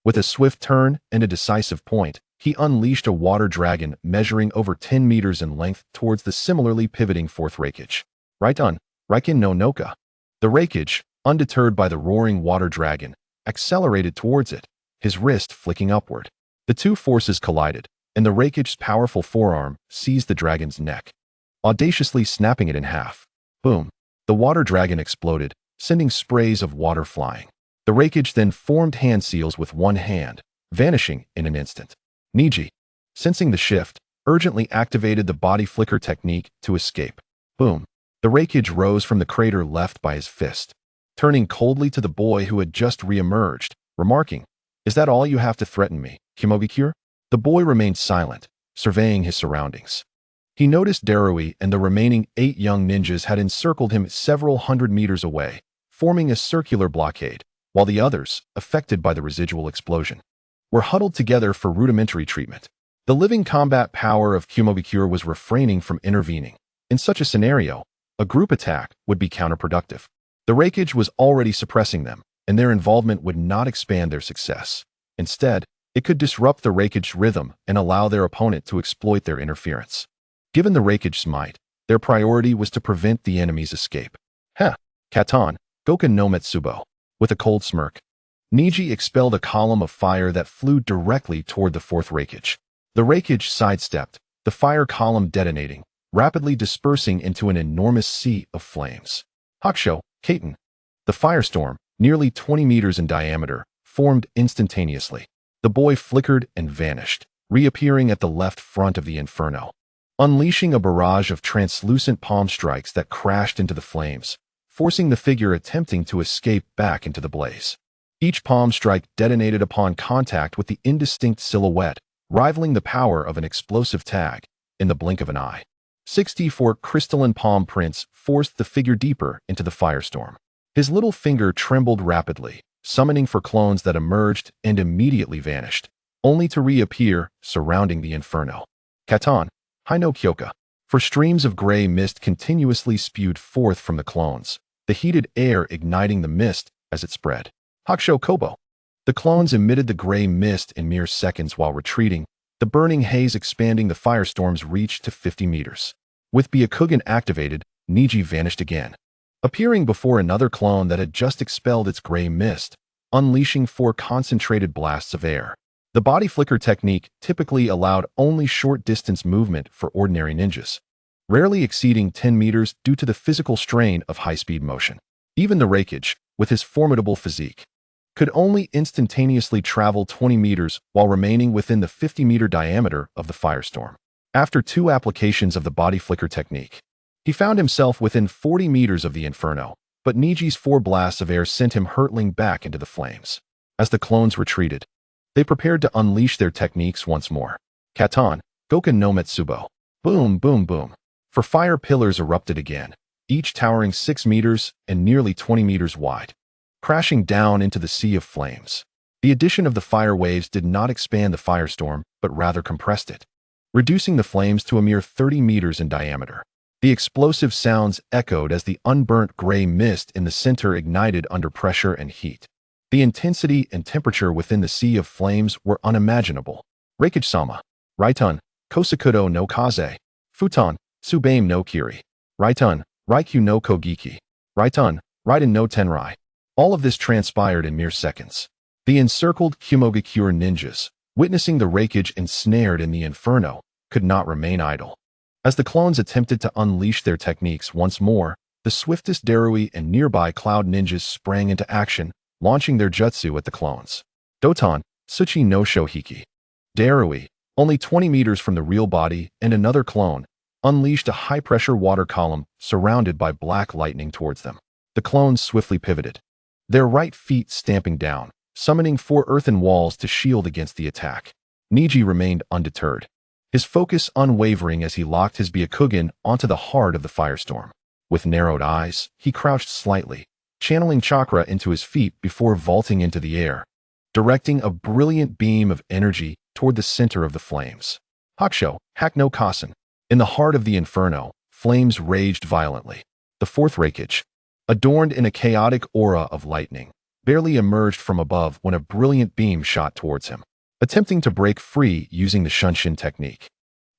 With a swift turn and a decisive point, he unleashed a water dragon measuring over 10 meters in length towards the similarly pivoting fourth Raikage. Raiton, Raikin no Noka. The Raikage, undeterred by the roaring water dragon, accelerated towards it, his wrist flicking upward. The two forces collided, and the Raikage's powerful forearm seized the dragon's neck, audaciously snapping it in half. Boom! The water dragon exploded, sending sprays of water flying. The Raikage then formed hand seals with one hand, vanishing in an instant. Neji, sensing the shift, urgently activated the body flicker technique to escape. Boom! The Raikage rose from the crater left by his fist, turning coldly to the boy who had just re-emerged, remarking, "Is that all you have to threaten me, Kimogikure?" The boy remained silent, surveying his surroundings. He noticed Darui and the remaining 8 young ninjas had encircled him several hundred meters away, forming a circular blockade, while the others, affected by the residual explosion, were huddled together for rudimentary treatment. The living combat power of Kimogikure was refraining from intervening. In such a scenario, a group attack would be counterproductive. The Raikage was already suppressing them, and their involvement would not expand their success. Instead, it could disrupt the Raikage's rhythm and allow their opponent to exploit their interference. Given the Raikage's might, their priority was to prevent the enemy's escape. Heh! Katon, Goken no Metsubo. With a cold smirk, Neji expelled a column of fire that flew directly toward the fourth Raikage. The Raikage sidestepped, the fire column detonating, rapidly dispersing into an enormous sea of flames. Hakusho, Kaiten. The firestorm, nearly 20 meters in diameter, formed instantaneously. The boy flickered and vanished, reappearing at the left front of the inferno, unleashing a barrage of translucent palm strikes that crashed into the flames, forcing the figure attempting to escape back into the blaze. Each palm strike detonated upon contact with the indistinct silhouette, rivaling the power of an explosive tag in the blink of an eye. 64 crystalline palm prints forced the figure deeper into the firestorm. His little finger trembled rapidly, summoning for clones that emerged and immediately vanished, only to reappear surrounding the inferno. Katon, Haino Kyoka. For streams of gray mist continuously spewed forth from the clones, the heated air igniting the mist as it spread. Hakusho Kobo. The clones emitted the gray mist in mere seconds while retreating, the burning haze expanding the firestorm's reach to 50 meters. With Byakugan activated, Neji vanished again, appearing before another clone that had just expelled its gray mist, unleashing 4 concentrated blasts of air. The body flicker technique typically allowed only short-distance movement for ordinary ninjas, rarely exceeding 10 meters due to the physical strain of high-speed motion. Even the Raikage, with his formidable physique, could only instantaneously travel 20 meters while remaining within the 50-meter diameter of the firestorm. After 2 applications of the body flicker technique, he found himself within 40 meters of the inferno, but Neji's 4 blasts of air sent him hurtling back into the flames. As the clones retreated, they prepared to unleash their techniques once more. Katon, Goken no Metsubo. Boom, boom, boom. For fire pillars erupted again, each towering 6 meters and nearly 20 meters wide, crashing down into the sea of flames. The addition of the fire waves did not expand the firestorm, but rather compressed it, reducing the flames to a mere 30 meters in diameter. The explosive sounds echoed as the unburnt gray mist in the center ignited under pressure and heat. The intensity and temperature within the sea of flames were unimaginable. Raikage-sama. Raiton, Kosakudo no Kaze. Futon, Tsubaime no Kiri. Raiton, Raikyu no Kogiki. Raiton, Raiden no Tenrai. All of this transpired in mere seconds. The encircled Kimogikure ninjas, witnessing the Raikage ensnared in the inferno, could not remain idle. As the clones attempted to unleash their techniques once more, the swiftest Darui and nearby cloud ninjas sprang into action, launching their jutsu at the clones. Doton, Tsuchi no Shohiki. Darui, only 20 meters from the real body and another clone, unleashed a high-pressure water column surrounded by black lightning towards them. The clones swiftly pivoted, their right feet stamping down, summoning 4 earthen walls to shield against the attack. Neji remained undeterred, his focus unwavering as he locked his Byakugan onto the heart of the firestorm. With narrowed eyes, he crouched slightly, channeling chakra into his feet before vaulting into the air, directing a brilliant beam of energy toward the center of the flames. Hakusho, Hakno Kasen. In the heart of the inferno, flames raged violently. The fourth Reikage, adorned in a chaotic aura of lightning, barely emerged from above when a brilliant beam shot towards him, attempting to break free using the Shunshin technique.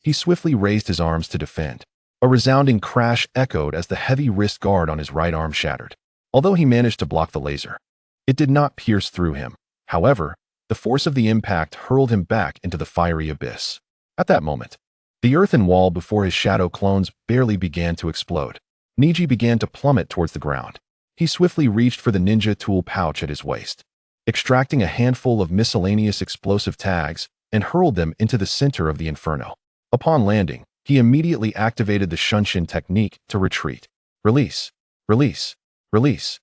He swiftly raised his arms to defend. A resounding crash echoed as the heavy wrist guard on his right arm shattered. Although he managed to block the laser, it did not pierce through him. However, the force of the impact hurled him back into the fiery abyss. At that moment, the earthen wall before his shadow clones barely began to explode. Neji began to plummet towards the ground. He swiftly reached for the ninja tool pouch at his waist, extracting a handful of miscellaneous explosive tags and hurled them into the center of the inferno. Upon landing, he immediately activated the Shunshin technique to retreat. Release, release, release.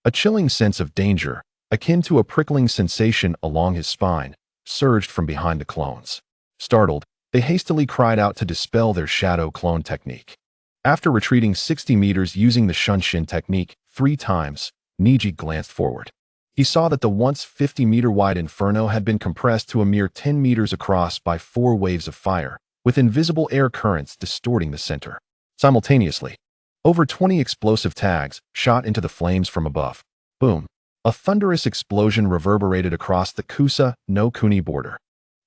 A chilling sense of danger, akin to a prickling sensation along his spine, surged from behind the clones. Startled, they hastily cried out to dispel their shadow clone technique. After retreating 60 meters using the Shunshin technique 3 times, Neji glanced forward. He saw that the once 50-meter-wide inferno had been compressed to a mere 10 meters across by 4 waves of fire, with invisible air currents distorting the center. Simultaneously, over 20 explosive tags shot into the flames from above. Boom! A thunderous explosion reverberated across the Kusa no Kuni border,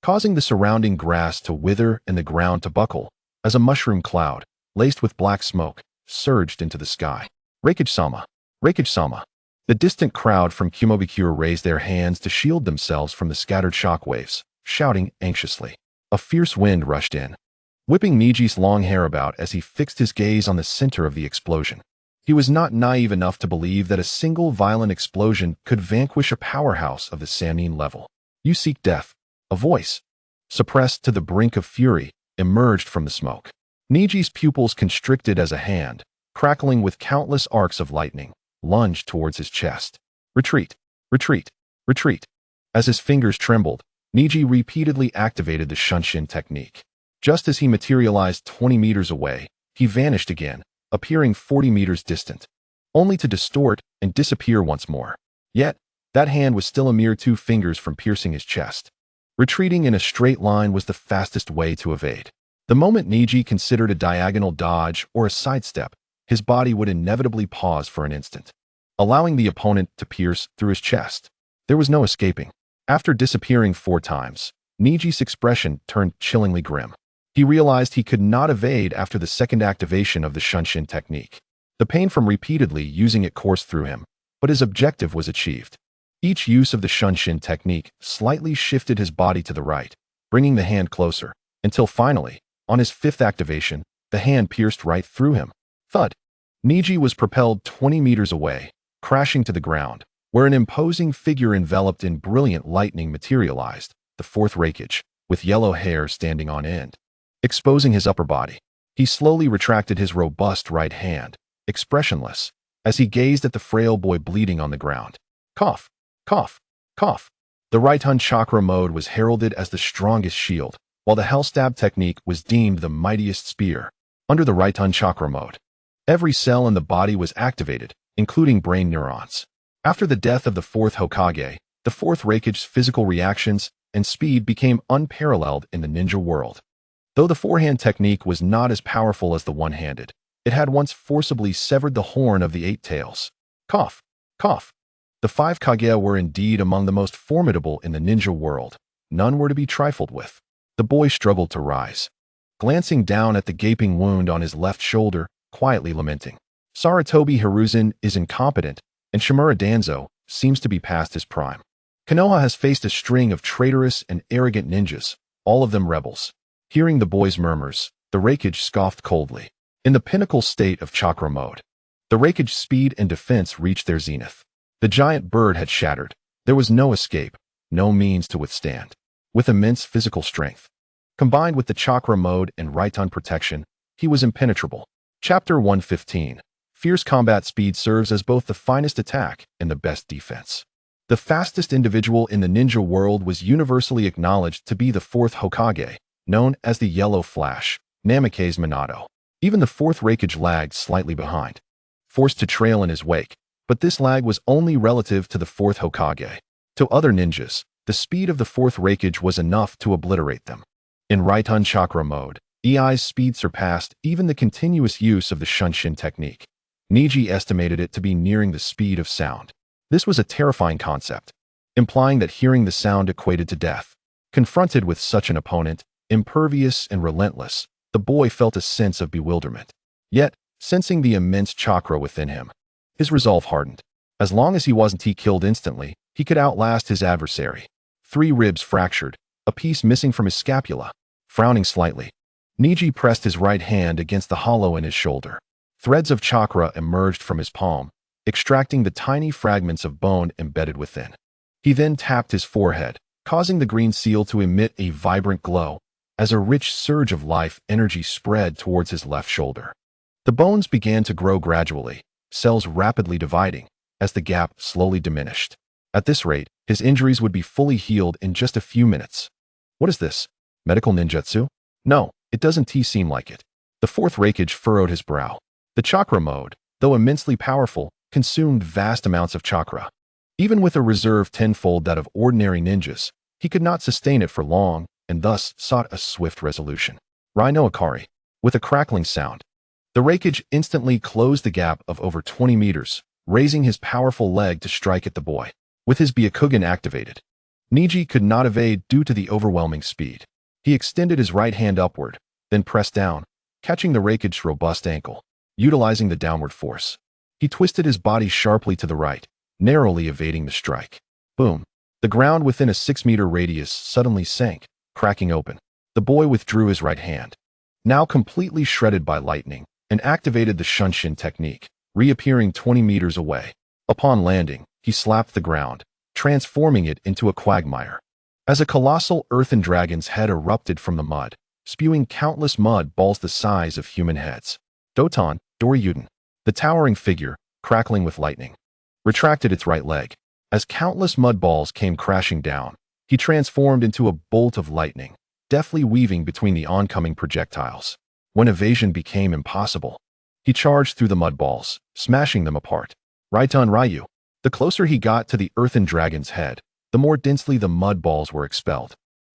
causing the surrounding grass to wither and the ground to buckle, as a mushroom cloud, laced with black smoke, surged into the sky. Reikage-sama! Reikage-sama! The distant crowd from Kumogakure raised their hands to shield themselves from the scattered shockwaves, shouting anxiously. A fierce wind rushed in, whipping Neji's long hair about as he fixed his gaze on the center of the explosion. He was not naive enough to believe that a single violent explosion could vanquish a powerhouse of the Sannin level. You seek death. A voice, suppressed to the brink of fury, emerged from the smoke. Neji's pupils constricted as a hand, crackling with countless arcs of lightning, lunged towards his chest. Retreat, retreat, retreat. As his fingers trembled, Neji repeatedly activated the Shunshin technique. Just as he materialized 20 meters away, he vanished again, appearing 40 meters distant, only to distort and disappear once more. Yet, that hand was still a mere 2 fingers from piercing his chest. Retreating in a straight line was the fastest way to evade. The moment Neji considered a diagonal dodge or a sidestep, his body would inevitably pause for an instant, allowing the opponent to pierce through his chest. There was no escaping. After disappearing 4 times, Neji's expression turned chillingly grim. He realized he could not evade after the second activation of the Shunshin technique. The pain from repeatedly using it coursed through him, but his objective was achieved. Each use of the Shunshin technique slightly shifted his body to the right, bringing the hand closer, until finally, on his 5th activation, the hand pierced right through him. Thud! Neji was propelled 20 meters away, crashing to the ground, where an imposing figure enveloped in brilliant lightning materialized, the 4th Reikage, with yellow hair standing on end, exposing his upper body. He slowly retracted his robust right hand, expressionless, as he gazed at the frail boy bleeding on the ground. Cough, cough, cough. The Raiton chakra mode was heralded as the strongest shield, while the Hellstab technique was deemed the mightiest spear. Under the Raiton chakra mode, every cell in the body was activated, including brain neurons. After the death of the 4th Hokage, the 4th Reikage's physical reactions and speed became unparalleled in the ninja world. Though the forehand technique was not as powerful as the one-handed, it had once forcibly severed the horn of the 8 tails. Cough, cough. The 5 Kage were indeed among the most formidable in the ninja world. None were to be trifled with. The boy struggled to rise, glancing down at the gaping wound on his left shoulder, quietly lamenting. Sarutobi Hiruzen is incompetent, and Shimura Danzo seems to be past his prime. Konoha has faced a string of traitorous and arrogant ninjas, all of them rebels. Hearing the boy's murmurs, the Reikage scoffed coldly. In the pinnacle state of chakra mode, the Reikage's speed and defense reached their zenith. The giant bird had shattered. There was no escape, no means to withstand. With immense physical strength, combined with the chakra mode and Raiton protection, he was impenetrable. Chapter 115. Fierce combat speed serves as both the finest attack and the best defense. The fastest individual in the ninja world was universally acknowledged to be the fourth Hokage, known as the Yellow Flash, Namikaze Minato. Even the fourth Raikage lagged slightly behind, forced to trail in his wake, but this lag was only relative to the fourth Hokage. To other ninjas, the speed of the fourth Raikage was enough to obliterate them. In Raiton Chakra mode, EI's speed surpassed even the continuous use of the Shunshin technique. Neji estimated it to be nearing the speed of sound. This was a terrifying concept, implying that hearing the sound equated to death. Confronted with such an opponent, impervious and relentless, the boy felt a sense of bewilderment. Yet, sensing the immense chakra within him, his resolve hardened. As long as he wasn't killed instantly, he could outlast his adversary. 3 ribs fractured, a piece missing from his scapula. Frowning slightly, Neji pressed his right hand against the hollow in his shoulder. Threads of chakra emerged from his palm, extracting the tiny fragments of bone embedded within. He then tapped his forehead, causing the green seal to emit a vibrant glow, as a rich surge of life energy spread towards his left shoulder. The bones began to grow gradually, cells rapidly dividing, as the gap slowly diminished. At this rate, his injuries would be fully healed in just a few minutes. What is this? Medical ninjutsu? No, it doesn't seem like it. The fourth Raikage furrowed his brow. The chakra mode, though immensely powerful, consumed vast amounts of chakra. Even with a reserve tenfold that of ordinary ninjas, he could not sustain it for long, and thus sought a swift resolution. Rhino Akari. With a crackling sound, the Raikage instantly closed the gap of over 20 meters, raising his powerful leg to strike at the boy. With his Byakugan activated, Neji could not evade due to the overwhelming speed. He extended his right hand upward, then pressed down, catching the Raikage's robust ankle. Utilizing the downward force, he twisted his body sharply to the right, narrowly evading the strike. Boom! The ground within a 6-meter radius suddenly sank, cracking open. The boy withdrew his right hand, now completely shredded by lightning, and activated the Shunshin technique, reappearing 20 meters away. Upon landing, he slapped the ground, transforming it into a quagmire. As a colossal earthen dragon's head erupted from the mud, spewing countless mud balls the size of human heads. Doton, Doryuden, the towering figure, crackling with lightning, retracted its right leg. As countless mud balls came crashing down, he transformed into a bolt of lightning, deftly weaving between the oncoming projectiles. When evasion became impossible, he charged through the mud balls, smashing them apart. Raiton Ryu. The closer he got to the earthen dragon's head, the more densely the mud balls were expelled.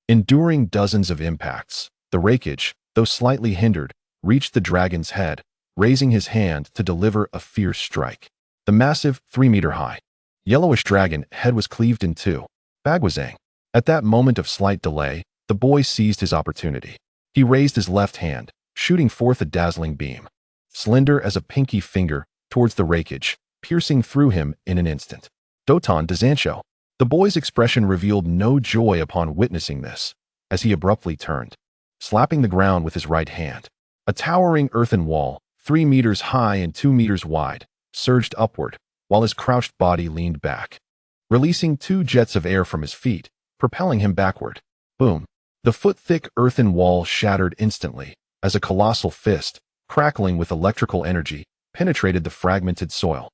Enduring dozens of impacts, the Raikage, though slightly hindered, reached the dragon's head, raising his hand to deliver a fierce strike. The massive, 3-meter-high, yellowish dragon head was cleaved in two. Bagwazang. At that moment of slight delay, the boy seized his opportunity. He raised his left hand, shooting forth a dazzling beam, slender as a pinky finger, towards the Raikage, piercing through him in an instant. Doton Dazancho. The boy's expression revealed no joy upon witnessing this, as he abruptly turned, slapping the ground with his right hand. A towering earthen wall, 3 meters high and 2 meters wide, surged upward, while his crouched body leaned back, releasing 2 jets of air from his feet, propelling him backward. Boom! The foot-thick earthen wall shattered instantly, as a colossal fist, crackling with electrical energy, penetrated the fragmented soil,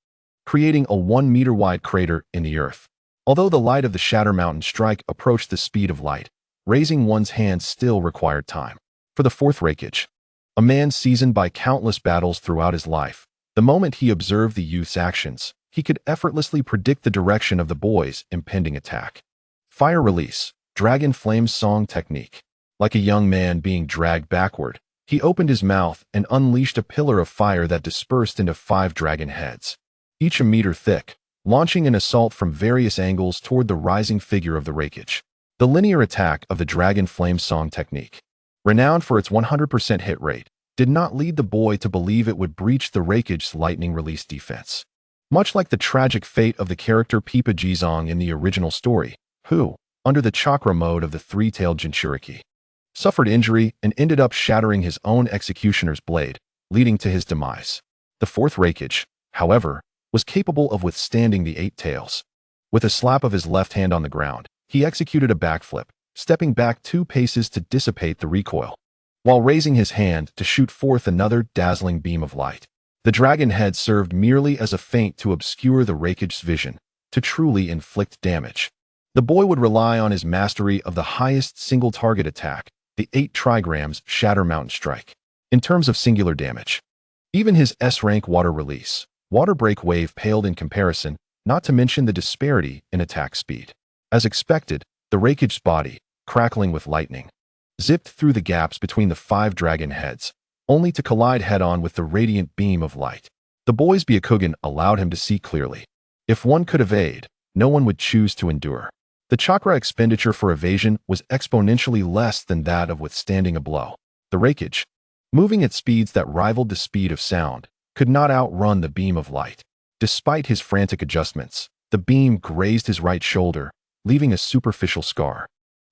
creating a 1-meter-wide crater in the earth. Although the light of the Shatter Mountain strike approached the speed of light, raising one's hand still required time. For the fourth Raikage, a man seasoned by countless battles throughout his life, the moment he observed the youth's actions, he could effortlessly predict the direction of the boy's impending attack. Fire Release, Dragon Flame Song Technique. Like a young man being dragged backward, he opened his mouth and unleashed a pillar of fire that dispersed into 5 dragon heads, each a meter thick, launching an assault from various angles toward the rising figure of the Raikage. The linear attack of the Dragon Flame Song Technique, renowned for its 100% hit rate, did not lead the boy to believe it would breach the Raikage's lightning release defense. Much like the tragic fate of the character Pipa Jizong in the original story, who, under the chakra mode of the 3-tailed Jinchuriki, suffered injury and ended up shattering his own executioner's blade, leading to his demise. The fourth Raikage, however, was capable of withstanding the 8 tails. With a slap of his left hand on the ground, He executed a backflip, stepping back 2 paces to dissipate the recoil, while raising his hand to shoot forth another dazzling beam of light. The dragon head served merely as a feint to obscure the Raikage's vision, to truly inflict damage. The boy would rely on his mastery of the highest single-target attack, the 8 trigrams Shatter Mountain Strike. In terms of singular damage, even his S-rank water release, Water Break Wave paled in comparison, not to mention the disparity in attack speed. As expected, the Raikage's body, crackling with lightning, zipped through the gaps between the 5 dragon heads, only to collide head-on with the radiant beam of light. The boy's Byakugan allowed him to see clearly. If one could evade, no one would choose to endure. The chakra expenditure for evasion was exponentially less than that of withstanding a blow. The Raikage, moving at speeds that rivaled the speed of sound, could not outrun the beam of light. Despite his frantic adjustments, the beam grazed his right shoulder, leaving a superficial scar.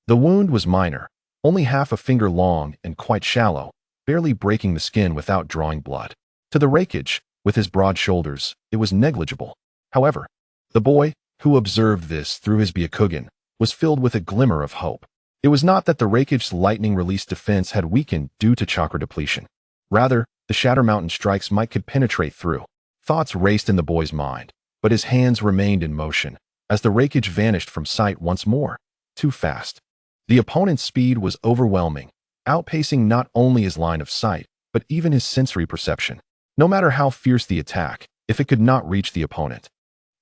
The wound was minor, only half a finger long and quite shallow, barely breaking the skin without drawing blood. To the Raikage, with his broad shoulders, it was negligible. However, the boy, who observed this through his Byakugan, was filled with a glimmer of hope. It was not that the Raikage's lightning release defense had weakened due to chakra depletion. Rather, the Shatter Mountain strikes could penetrate through. Thoughts raced in the boy's mind, but his hands remained in motion, as the Raikage vanished from sight once more, too fast. The opponent's speed was overwhelming, outpacing not only his line of sight, but even his sensory perception. No matter how fierce the attack, if it could not reach the opponent,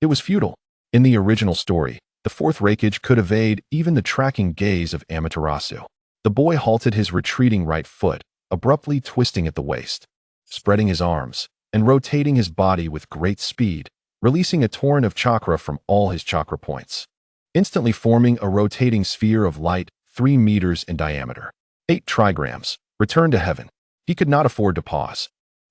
it was futile. In the original story, the 4th Raikage could evade even the tracking gaze of Amaterasu. The boy halted his retreating right foot, abruptly twisting at the waist, spreading his arms, and rotating his body with great speed, releasing a torrent of chakra from all his chakra points, instantly forming a rotating sphere of light 3 meters in diameter. 8 trigrams, returned to heaven. He could not afford to pause.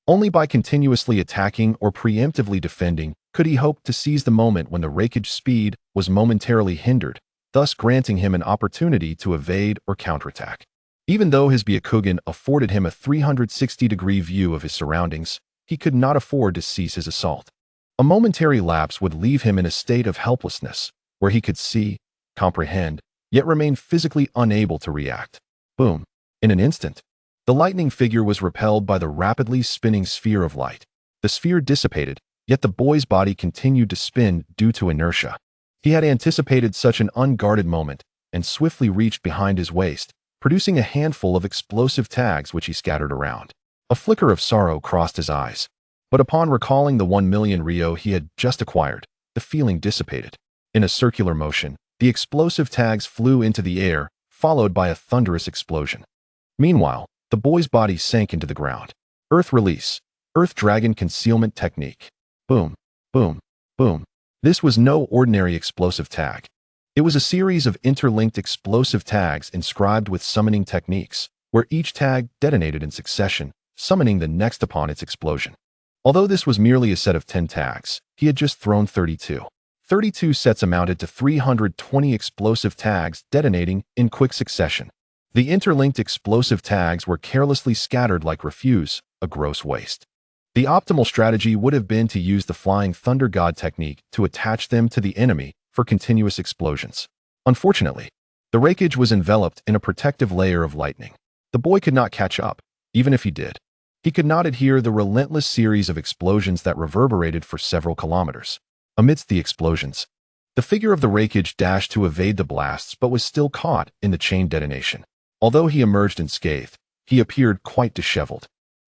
Only by continuously attacking or preemptively defending could he hope to seize the moment when the Raikage's speed was momentarily hindered, thus granting him an opportunity to evade or counterattack. Even though his Byakugan afforded him a 360-degree view of his surroundings, he could not afford to cease his assault. A momentary lapse would leave him in a state of helplessness, where he could see, comprehend, yet remain physically unable to react. Boom. In an instant, the lightning figure was repelled by the rapidly spinning sphere of light. The sphere dissipated, yet the boy's body continued to spin due to inertia. He had anticipated such an unguarded moment, and swiftly reached behind his waist, producing a handful of explosive tags which he scattered around. A flicker of sorrow crossed his eyes, but upon recalling the 1 million Ryo he had just acquired, the feeling dissipated. In a circular motion, the explosive tags flew into the air, followed by a thunderous explosion. Meanwhile, the boy's body sank into the ground. Earth release. Earth Dragon Concealment Technique. Boom, boom, boom. This was no ordinary explosive tag. It was a series of interlinked explosive tags inscribed with summoning techniques, where each tag detonated in succession, summoning the next upon its explosion. Although this was merely a set of 10 tags, he had just thrown 32. 32 sets amounted to 320 explosive tags detonating in quick succession. The interlinked explosive tags were carelessly scattered like refuse, a gross waste. The optimal strategy would have been to use the Flying Thunder God technique to attach them to the enemy for continuous explosions. Unfortunately, the Raikage was enveloped in a protective layer of lightning. The boy could not catch up, even if he did. He could not adhere the relentless series of explosions that reverberated for several kilometers. Amidst the explosions, the figure of the Raikage dashed to evade the blasts but was still caught in the chain detonation. Although he emerged unscathed, he appeared quite disheveled,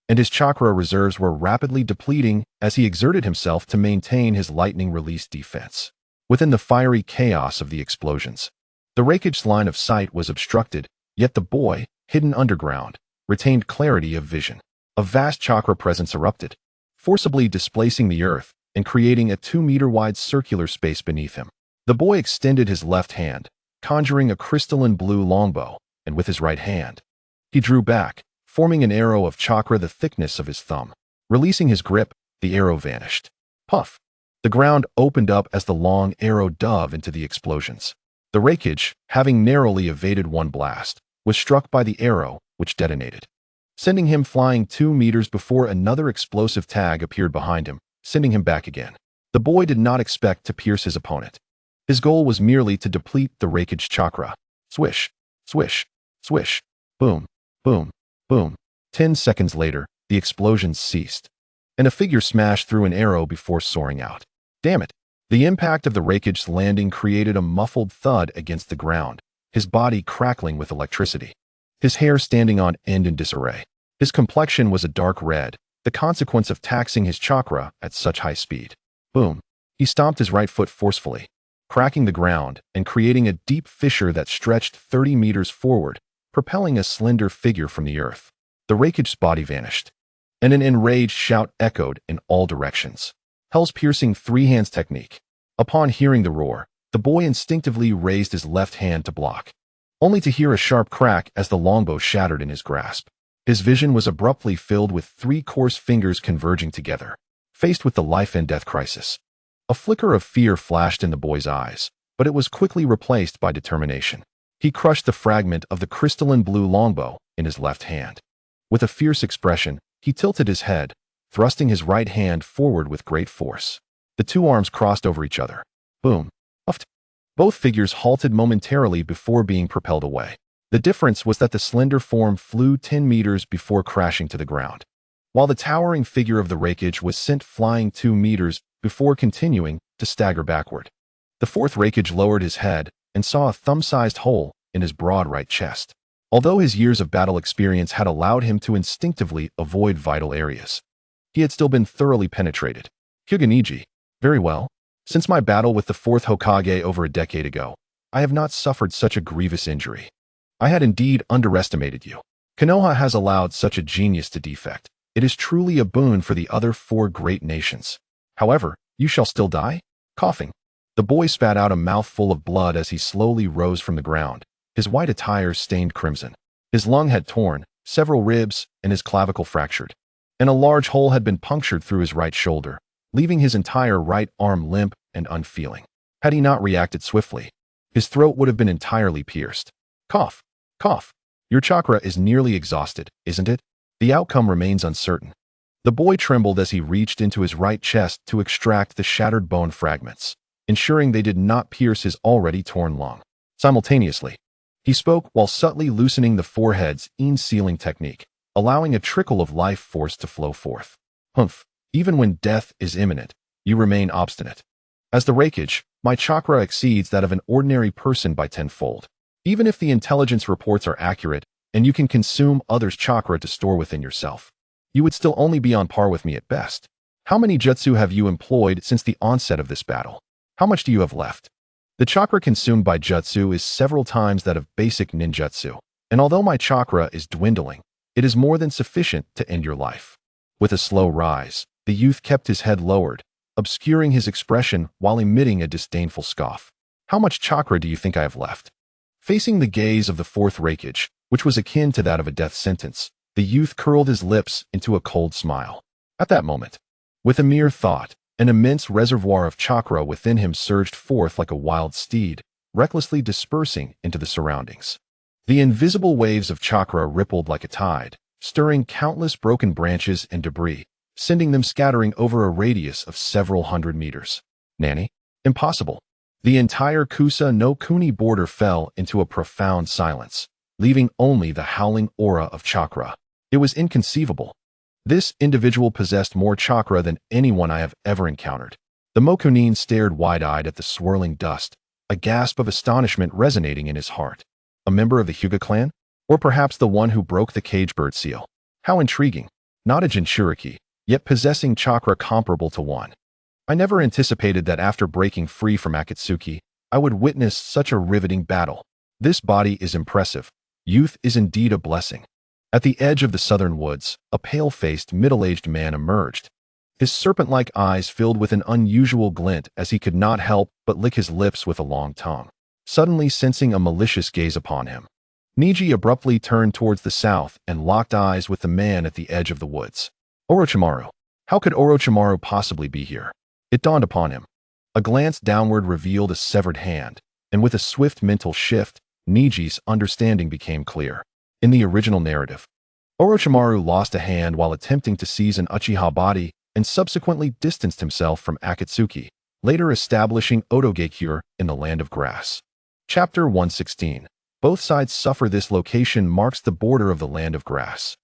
and his chakra reserves were rapidly depleting as he exerted himself to maintain his lightning release defense. Within the fiery chaos of the explosions, the Raikage's line of sight was obstructed, yet the boy, hidden underground, retained clarity of vision. A vast chakra presence erupted, forcibly displacing the earth and creating a 2-meter-wide circular space beneath him. The boy extended his left hand, conjuring a crystalline blue longbow, and with his right hand, he drew back, forming an arrow of chakra the thickness of his thumb. Releasing his grip, the arrow vanished. Puff! The ground opened up as the long arrow dove into the explosions. The Raikage, having narrowly evaded one blast, was struck by the arrow, which detonated, sending him flying 2 meters before another explosive tag appeared behind him, sending him back again. The boy did not expect to pierce his opponent. His goal was merely to deplete the Reikage chakra. Swish, swish, swish, boom, boom, boom. 10 seconds later, the explosions ceased, and a figure smashed through an arrow before soaring out. Damn it! The impact of the Reikage's landing created a muffled thud against the ground, his body crackling with electricity. His hair standing on end in disarray. His complexion was a dark red, the consequence of taxing his chakra at such high speed. Boom! He stomped his right foot forcefully, cracking the ground and creating a deep fissure that stretched 30 meters forward, propelling a slender figure from the earth. The Reikage's body vanished, and an enraged shout echoed in all directions. Hell's piercing three-hands technique. Upon hearing the roar, the boy instinctively raised his left hand to block, only to hear a sharp crack as the longbow shattered in his grasp. His vision was abruptly filled with three coarse fingers converging together. Faced with the life and death crisis, a flicker of fear flashed in the boy's eyes, but it was quickly replaced by determination. He crushed the fragment of the crystalline blue longbow in his left hand. With a fierce expression, he tilted his head, thrusting his right hand forward with great force. The two arms crossed over each other. Boom. Uft. Both figures halted momentarily before being propelled away. The difference was that the slender form flew 10 meters before crashing to the ground, while the towering figure of the Reikage was sent flying 2 meters before continuing to stagger backward. The fourth Reikage lowered his head and saw a thumb-sized hole in his broad right chest. Although his years of battle experience had allowed him to instinctively avoid vital areas, he had still been thoroughly penetrated. Hyuga Neji. Very well. Since my battle with the fourth Hokage over a decade ago, I have not suffered such a grievous injury. I had indeed underestimated you. Konoha has allowed such a genius to defect. It is truly a boon for the other 4 great nations. However, you shall still die? Coughing. The boy spat out a mouthful of blood as he slowly rose from the ground, his white attire stained crimson. His lung had torn, several ribs, and his clavicle fractured, and a large hole had been punctured through his right shoulder, leaving his entire right arm limp and unfeeling. Had he not reacted swiftly, his throat would have been entirely pierced. Cough, cough. Your chakra is nearly exhausted, isn't it? The outcome remains uncertain. The boy trembled as he reached into his right chest to extract the shattered bone fragments, ensuring they did not pierce his already torn lung. Simultaneously, he spoke while subtly loosening the forehead's sealing technique, allowing a trickle of life force to flow forth. Humph. Even when death is imminent, you remain obstinate. As the Reikage, my chakra exceeds that of an ordinary person by 10-fold. Even if the intelligence reports are accurate, and you can consume others' chakra to store within yourself, you would still only be on par with me at best. How many jutsu have you employed since the onset of this battle? How much do you have left? The chakra consumed by jutsu is several times that of basic ninjutsu, and although my chakra is dwindling, it is more than sufficient to end your life. With a slow rise, the youth kept his head lowered, obscuring his expression while emitting a disdainful scoff. How much chakra do you think I have left? Facing the gaze of the fourth Reikage, which was akin to that of a death sentence, the youth curled his lips into a cold smile. At that moment, with a mere thought, an immense reservoir of chakra within him surged forth like a wild steed, recklessly dispersing into the surroundings. The invisible waves of chakra rippled like a tide, stirring countless broken branches and debris, sending them scattering over a radius of several hundred meters. Nanny? Impossible. The entire Kusa no Kuni border fell into a profound silence, leaving only the howling aura of chakra. It was inconceivable. This individual possessed more chakra than anyone I have ever encountered. The Mokunin stared wide-eyed at the swirling dust, a gasp of astonishment resonating in his heart. A member of the Hyuga clan? Or perhaps the one who broke the cage bird seal? How intriguing. Not a Jinchuriki, yet possessing chakra comparable to one. I never anticipated that after breaking free from Akatsuki, I would witness such a riveting battle. This body is impressive. Youth is indeed a blessing. At the edge of the southern woods, a pale-faced, middle-aged man emerged. His serpent-like eyes filled with an unusual glint as he could not help but lick his lips with a long tongue, suddenly sensing a malicious gaze upon him. Neji abruptly turned towards the south and locked eyes with the man at the edge of the woods. Orochimaru. How could Orochimaru possibly be here? It dawned upon him. A glance downward revealed a severed hand, and with a swift mental shift, Neji's understanding became clear. In the original narrative, Orochimaru lost a hand while attempting to seize an Uchiha body and subsequently distanced himself from Akatsuki, later establishing Otogekure in the Land of Grass. Chapter 116. Both sides suffer. This location marks the border of the Land of Grass.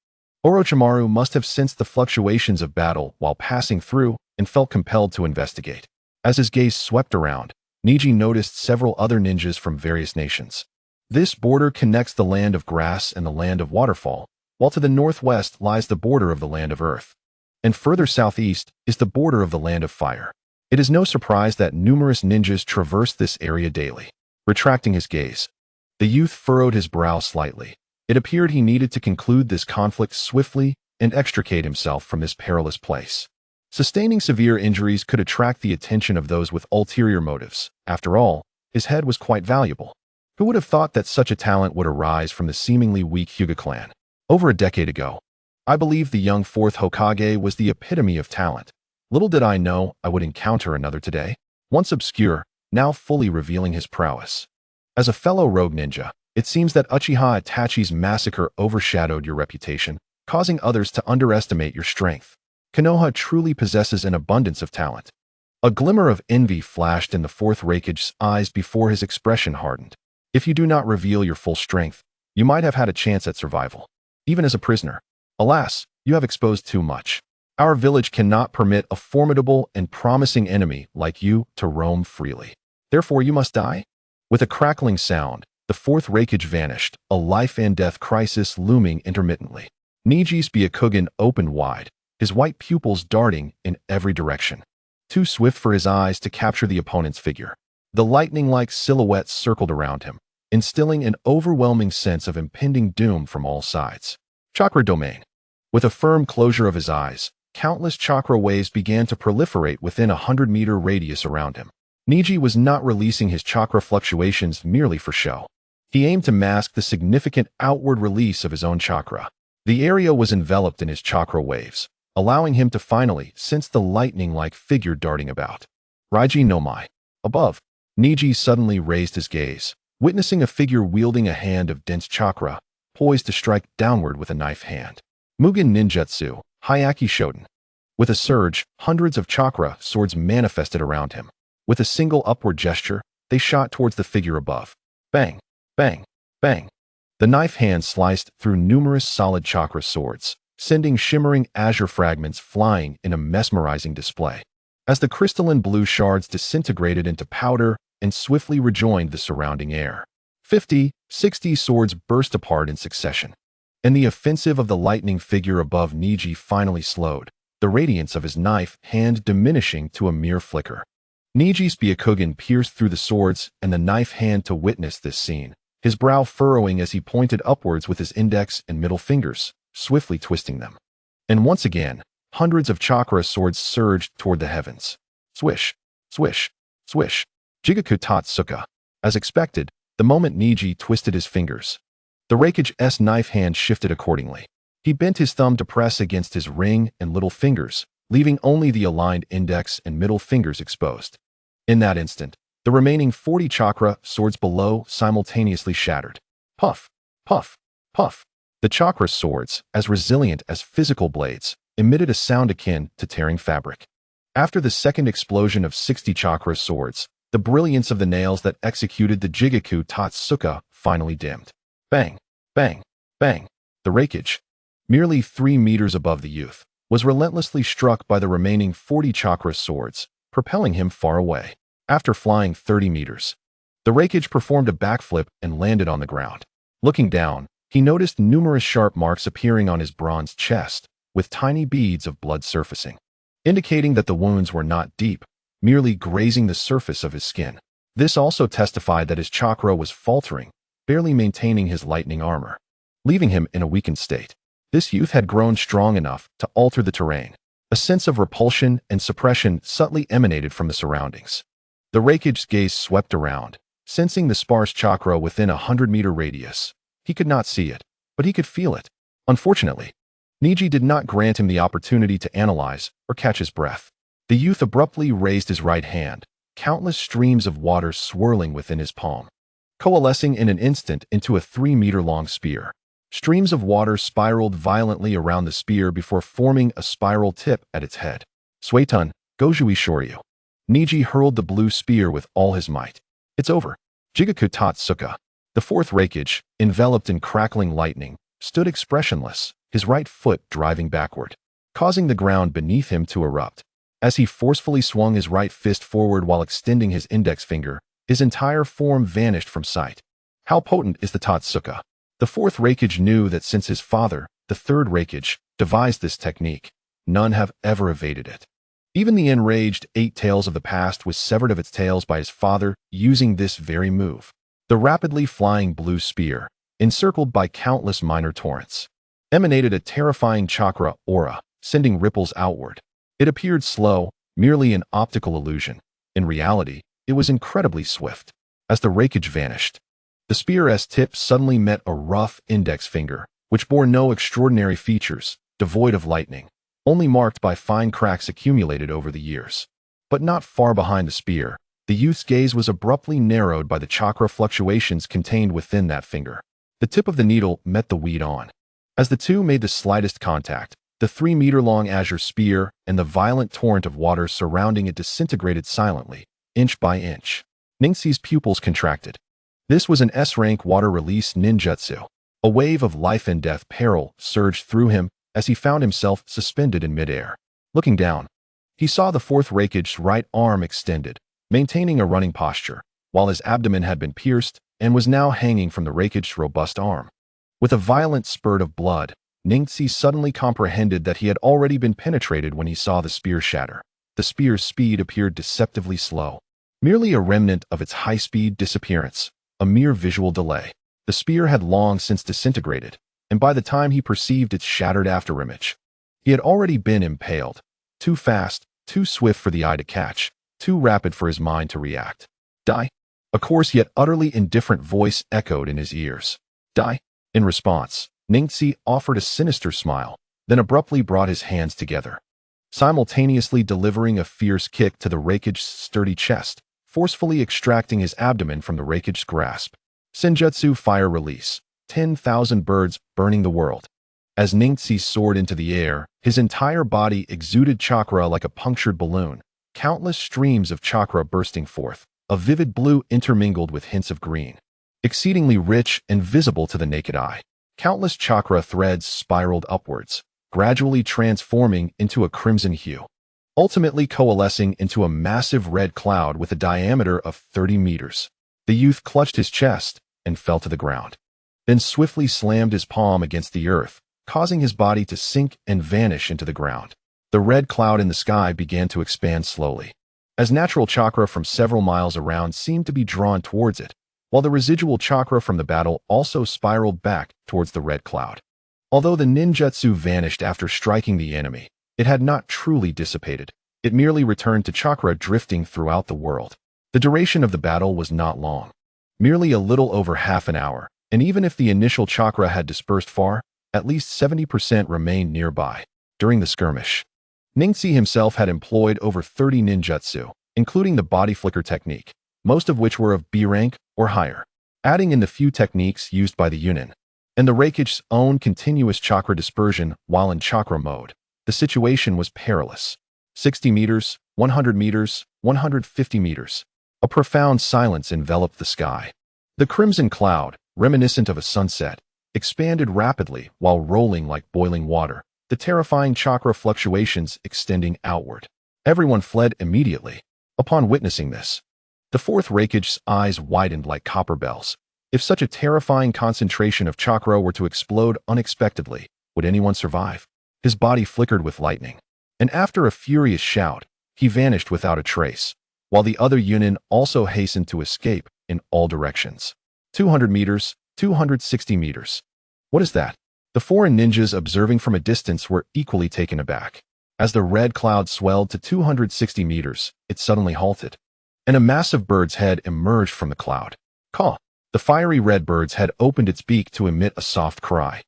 Orochimaru must have sensed the fluctuations of battle while passing through and felt compelled to investigate. As his gaze swept around, Neji noticed several other ninjas from various nations. This border connects the Land of Grass and the Land of Waterfall, while to the northwest lies the border of the Land of Earth. And further southeast is the border of the Land of Fire. It is no surprise that numerous ninjas traverse this area daily. Retracting his gaze, the youth furrowed his brow slightly. It appeared he needed to conclude this conflict swiftly and extricate himself from this perilous place. Sustaining severe injuries could attract the attention of those with ulterior motives. After all, his head was quite valuable. Who would have thought that such a talent would arise from the seemingly weak Hyuga clan? Over a decade ago, I believe the young fourth Hokage was the epitome of talent. Little did I know I would encounter another today, once obscure, now fully revealing his prowess. As a fellow rogue ninja, it seems that Uchiha Itachi's massacre overshadowed your reputation, causing others to underestimate your strength. Konoha truly possesses an abundance of talent. A glimmer of envy flashed in the fourth Raikage's eyes before his expression hardened. If you do not reveal your full strength, you might have had a chance at survival, even as a prisoner. Alas, you have exposed too much. Our village cannot permit a formidable and promising enemy like you to roam freely. Therefore, you must die. With a crackling sound, the fourth Raikage vanished, a life-and-death crisis looming intermittently. Neji's Byakugan opened wide, his white pupils darting in every direction. Too swift for his eyes to capture the opponent's figure. The lightning-like silhouette circled around him, instilling an overwhelming sense of impending doom from all sides. Chakra domain. With a firm closure of his eyes, countless chakra waves began to proliferate within a 100-meter radius around him. Neji was not releasing his chakra fluctuations merely for show. He aimed to mask the significant outward release of his own chakra. The area was enveloped in his chakra waves, allowing him to finally sense the lightning-like figure darting about. Raiji no Mai. Above, Neji suddenly raised his gaze, witnessing a figure wielding a hand of dense chakra, poised to strike downward with a knife hand. Mugen Ninjutsu, Hyaki Shoten. With a surge, hundreds of chakra swords manifested around him. With a single upward gesture, they shot towards the figure above. Bang, bang, bang. The knife hand sliced through numerous solid chakra swords, sending shimmering azure fragments flying in a mesmerizing display. As the crystalline blue shards disintegrated into powder and swiftly rejoined the surrounding air, 50, 60 swords burst apart in succession. And the offensive of the lightning figure above Neji finally slowed, the radiance of his knife hand diminishing to a mere flicker. Neji's Byakugan pierced through the swords and the knife hand to witness this scene, his brow furrowing as he pointed upwards with his index and middle fingers, swiftly twisting them. And once again, hundreds of chakra swords surged toward the heavens. Swish, swish, swish. Jigaku Tatsuka. As expected, the moment Neji twisted his fingers, the Raikage's knife hand shifted accordingly. He bent his thumb to press against his ring and little fingers, leaving only the aligned index and middle fingers exposed. In that instant, the remaining 40 chakra swords below simultaneously shattered. Puff, puff, puff. The chakra swords, as resilient as physical blades, emitted a sound akin to tearing fabric. After the second explosion of 60 chakra swords, the brilliance of the nails that executed the Jigaku Tatsuka finally dimmed. Bang, bang, bang. The Raikage, merely 3 meters above the youth, was relentlessly struck by the remaining 40 chakra swords, propelling him far away. After flying 30 meters, the Raikage performed a backflip and landed on the ground. Looking down, he noticed numerous sharp marks appearing on his bronze chest, with tiny beads of blood surfacing, indicating that the wounds were not deep, merely grazing the surface of his skin. This also testified that his chakra was faltering, barely maintaining his lightning armor, leaving him in a weakened state. This youth had grown strong enough to alter the terrain. A sense of repulsion and suppression subtly emanated from the surroundings. The Raikage's gaze swept around, sensing the sparse chakra within a 100-meter radius. He could not see it, but he could feel it. Unfortunately, Neji did not grant him the opportunity to analyze or catch his breath. The youth abruptly raised his right hand, countless streams of water swirling within his palm, coalescing in an instant into a 3-meter-long spear. Streams of water spiraled violently around the spear before forming a spiral tip at its head. Suetun, Gojui Shoryu. Neji hurled the blue spear with all his might. It's over. Jigaku Tatsuka, the fourth Raikage, enveloped in crackling lightning, stood expressionless, his right foot driving backward, causing the ground beneath him to erupt. As he forcefully swung his right fist forward while extending his index finger, his entire form vanished from sight. How potent is the Tatsuka? The fourth Raikage knew that since his father, the third Raikage, devised this technique, none have ever evaded it. Even the enraged Eight Tails of the past was severed of its tails by his father using this very move. The rapidly flying blue spear, encircled by countless minor torrents, emanated a terrifying chakra aura, sending ripples outward. It appeared slow, merely an optical illusion. In reality, it was incredibly swift. As the Raikage vanished, the spear's tip suddenly met a rough index finger, which bore no extraordinary features, devoid of lightning, only marked by fine cracks accumulated over the years. But not far behind the spear, the youth's gaze was abruptly narrowed by the chakra fluctuations contained within that finger. The tip of the needle met the weed on. As the two made the slightest contact, the 3-meter-long azure spear and the violent torrent of water surrounding it disintegrated silently, inch by inch. Ningxi's pupils contracted. This was an S-rank water-release ninjutsu. A wave of life and death peril surged through him as he found himself suspended in midair. Looking down, he saw the fourth Raikage's right arm extended, maintaining a running posture, while his abdomen had been pierced and was now hanging from the Raikage's robust arm. With a violent spurt of blood, Ningxi suddenly comprehended that he had already been penetrated when he saw the spear shatter. The spear's speed appeared deceptively slow, merely a remnant of its high-speed disappearance, a mere visual delay. The spear had long since disintegrated, and by the time he perceived its shattered afterimage, he had already been impaled. Too fast, too swift for the eye to catch, too rapid for his mind to react. Die? A coarse yet utterly indifferent voice echoed in his ears. Die? In response, Ningxi offered a sinister smile, then abruptly brought his hands together, simultaneously delivering a fierce kick to the Raikage's sturdy chest, forcefully extracting his abdomen from the Raikage's grasp. Senjutsu fire release. 10,000 birds burning the world. As Ningxi soared into the air, his entire body exuded chakra like a punctured balloon, countless streams of chakra bursting forth, a vivid blue intermingled with hints of green. Exceedingly rich and visible to the naked eye, countless chakra threads spiraled upwards, gradually transforming into a crimson hue, ultimately coalescing into a massive red cloud with a diameter of 30 meters. The youth clutched his chest and fell to the ground, then swiftly slammed his palm against the earth, causing his body to sink and vanish into the ground. The red cloud in the sky began to expand slowly, as natural chakra from several miles around seemed to be drawn towards it, while the residual chakra from the battle also spiraled back towards the red cloud. Although the ninjutsu vanished after striking the enemy, it had not truly dissipated. It merely returned to chakra drifting throughout the world. The duration of the battle was not long, merely a little over half an hour, and even if the initial chakra had dispersed far, at least 70% remained nearby. During the skirmish, Ningxi himself had employed over 30 ninjutsu, including the body flicker technique, most of which were of B rank or higher, adding in the few techniques used by the Yunin, and the Raikage's own continuous chakra dispersion while in chakra mode. The situation was perilous. 60 meters, 100 meters, 150 meters. A profound silence enveloped the sky. The crimson cloud, reminiscent of a sunset, expanded rapidly while rolling like boiling water, the terrifying chakra fluctuations extending outward. Everyone fled immediately. Upon witnessing this, the fourth Raikage's eyes widened like copper bells. If such a terrifying concentration of chakra were to explode unexpectedly, would anyone survive? His body flickered with lightning, and after a furious shout, he vanished without a trace, while the other Yunin also hastened to escape in all directions. 200 meters, 260 meters. What is that? The foreign ninjas observing from a distance were equally taken aback. As the red cloud swelled to 260 meters, it suddenly halted, and a massive bird's head emerged from the cloud. Caw! The fiery red bird's head opened its beak to emit a soft cry,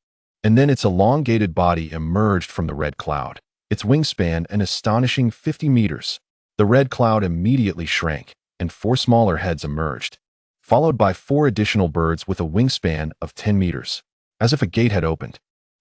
and then its elongated body emerged from the red cloud, its wingspan an astonishing 50 meters. The red cloud immediately shrank, and 4 smaller heads emerged, followed by 4 additional birds with a wingspan of 10 meters. As if a gate had opened,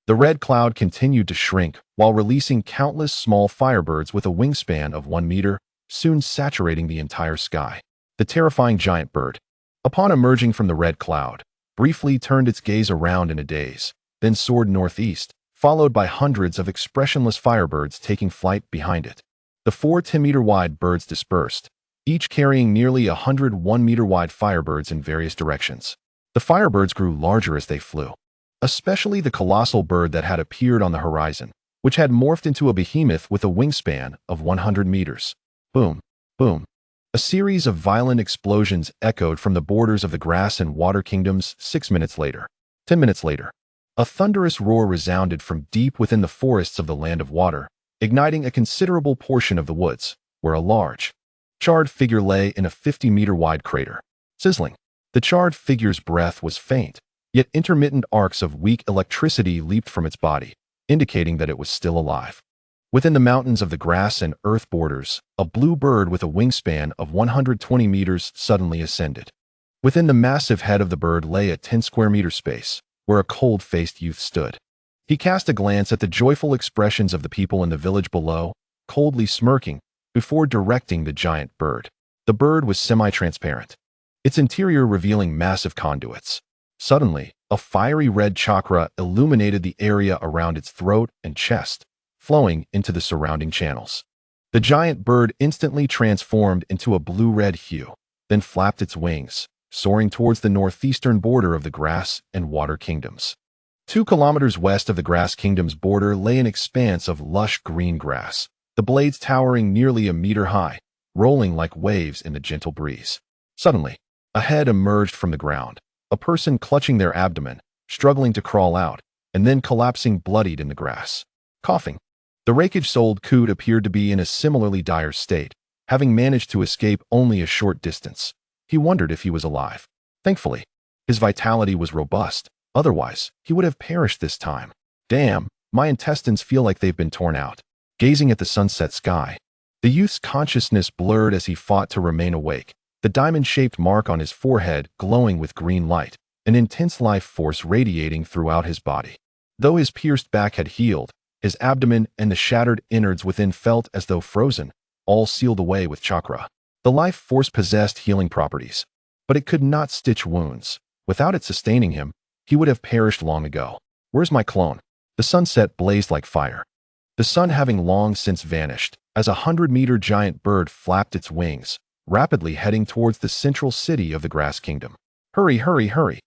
the red cloud continued to shrink while releasing countless small firebirds with a wingspan of 1 meter, soon saturating the entire sky. The terrifying giant bird, upon emerging from the red cloud, briefly turned its gaze around in a daze, then soared northeast, followed by hundreds of expressionless firebirds taking flight behind it. The 4 10-meter-wide birds dispersed, each carrying nearly 100 1-meter-wide firebirds in various directions. The firebirds grew larger as they flew, especially the colossal bird that had appeared on the horizon, which had morphed into a behemoth with a wingspan of 100 meters. Boom, boom. A series of violent explosions echoed from the borders of the grass and water kingdoms. 6 minutes later, 10 minutes later, a thunderous roar resounded from deep within the forests of the land of water, igniting a considerable portion of the woods, where a large, charred figure lay in a 50-meter-wide crater. Sizzling. The charred figure's breath was faint, yet intermittent arcs of weak electricity leaped from its body, indicating that it was still alive. Within the mountains of the grass and earth borders, a blue bird with a wingspan of 120 meters suddenly ascended. Within the massive head of the bird lay a 10-square-meter space, where a cold-faced youth stood. He cast a glance at the joyful expressions of the people in the village below, coldly smirking, before directing the giant bird. The bird was semi-transparent, its interior revealing massive conduits. Suddenly, a fiery red chakra illuminated the area around its throat and chest, flowing into the surrounding channels. The giant bird instantly transformed into a blue-red hue, then flapped its wings, soaring towards the northeastern border of the grass and water kingdoms. 2 kilometers west of the grass kingdom's border lay an expanse of lush green grass, the blades towering nearly a meter high, rolling like waves in the gentle breeze. Suddenly, a head emerged from the ground, a person clutching their abdomen, struggling to crawl out, and then collapsing bloodied in the grass. Coughing. The rakish-souled coot appeared to be in a similarly dire state, having managed to escape only a short distance. He wondered if he was alive. Thankfully, his vitality was robust, otherwise he would have perished this time. Damn, my intestines feel like they've been torn out. Gazing at the sunset sky, the youth's consciousness blurred as he fought to remain awake, the diamond-shaped mark on his forehead glowing with green light, an intense life force radiating throughout his body. Though his pierced back had healed, his abdomen and the shattered innards within felt as though frozen, all sealed away with chakra. The life force possessed healing properties, but it could not stitch wounds. Without it sustaining him, he would have perished long ago. Where's my clone? The sunset blazed like fire, the sun having long since vanished, as a 100-meter giant bird flapped its wings, rapidly heading towards the central city of the Grass Kingdom. Hurry, hurry, hurry.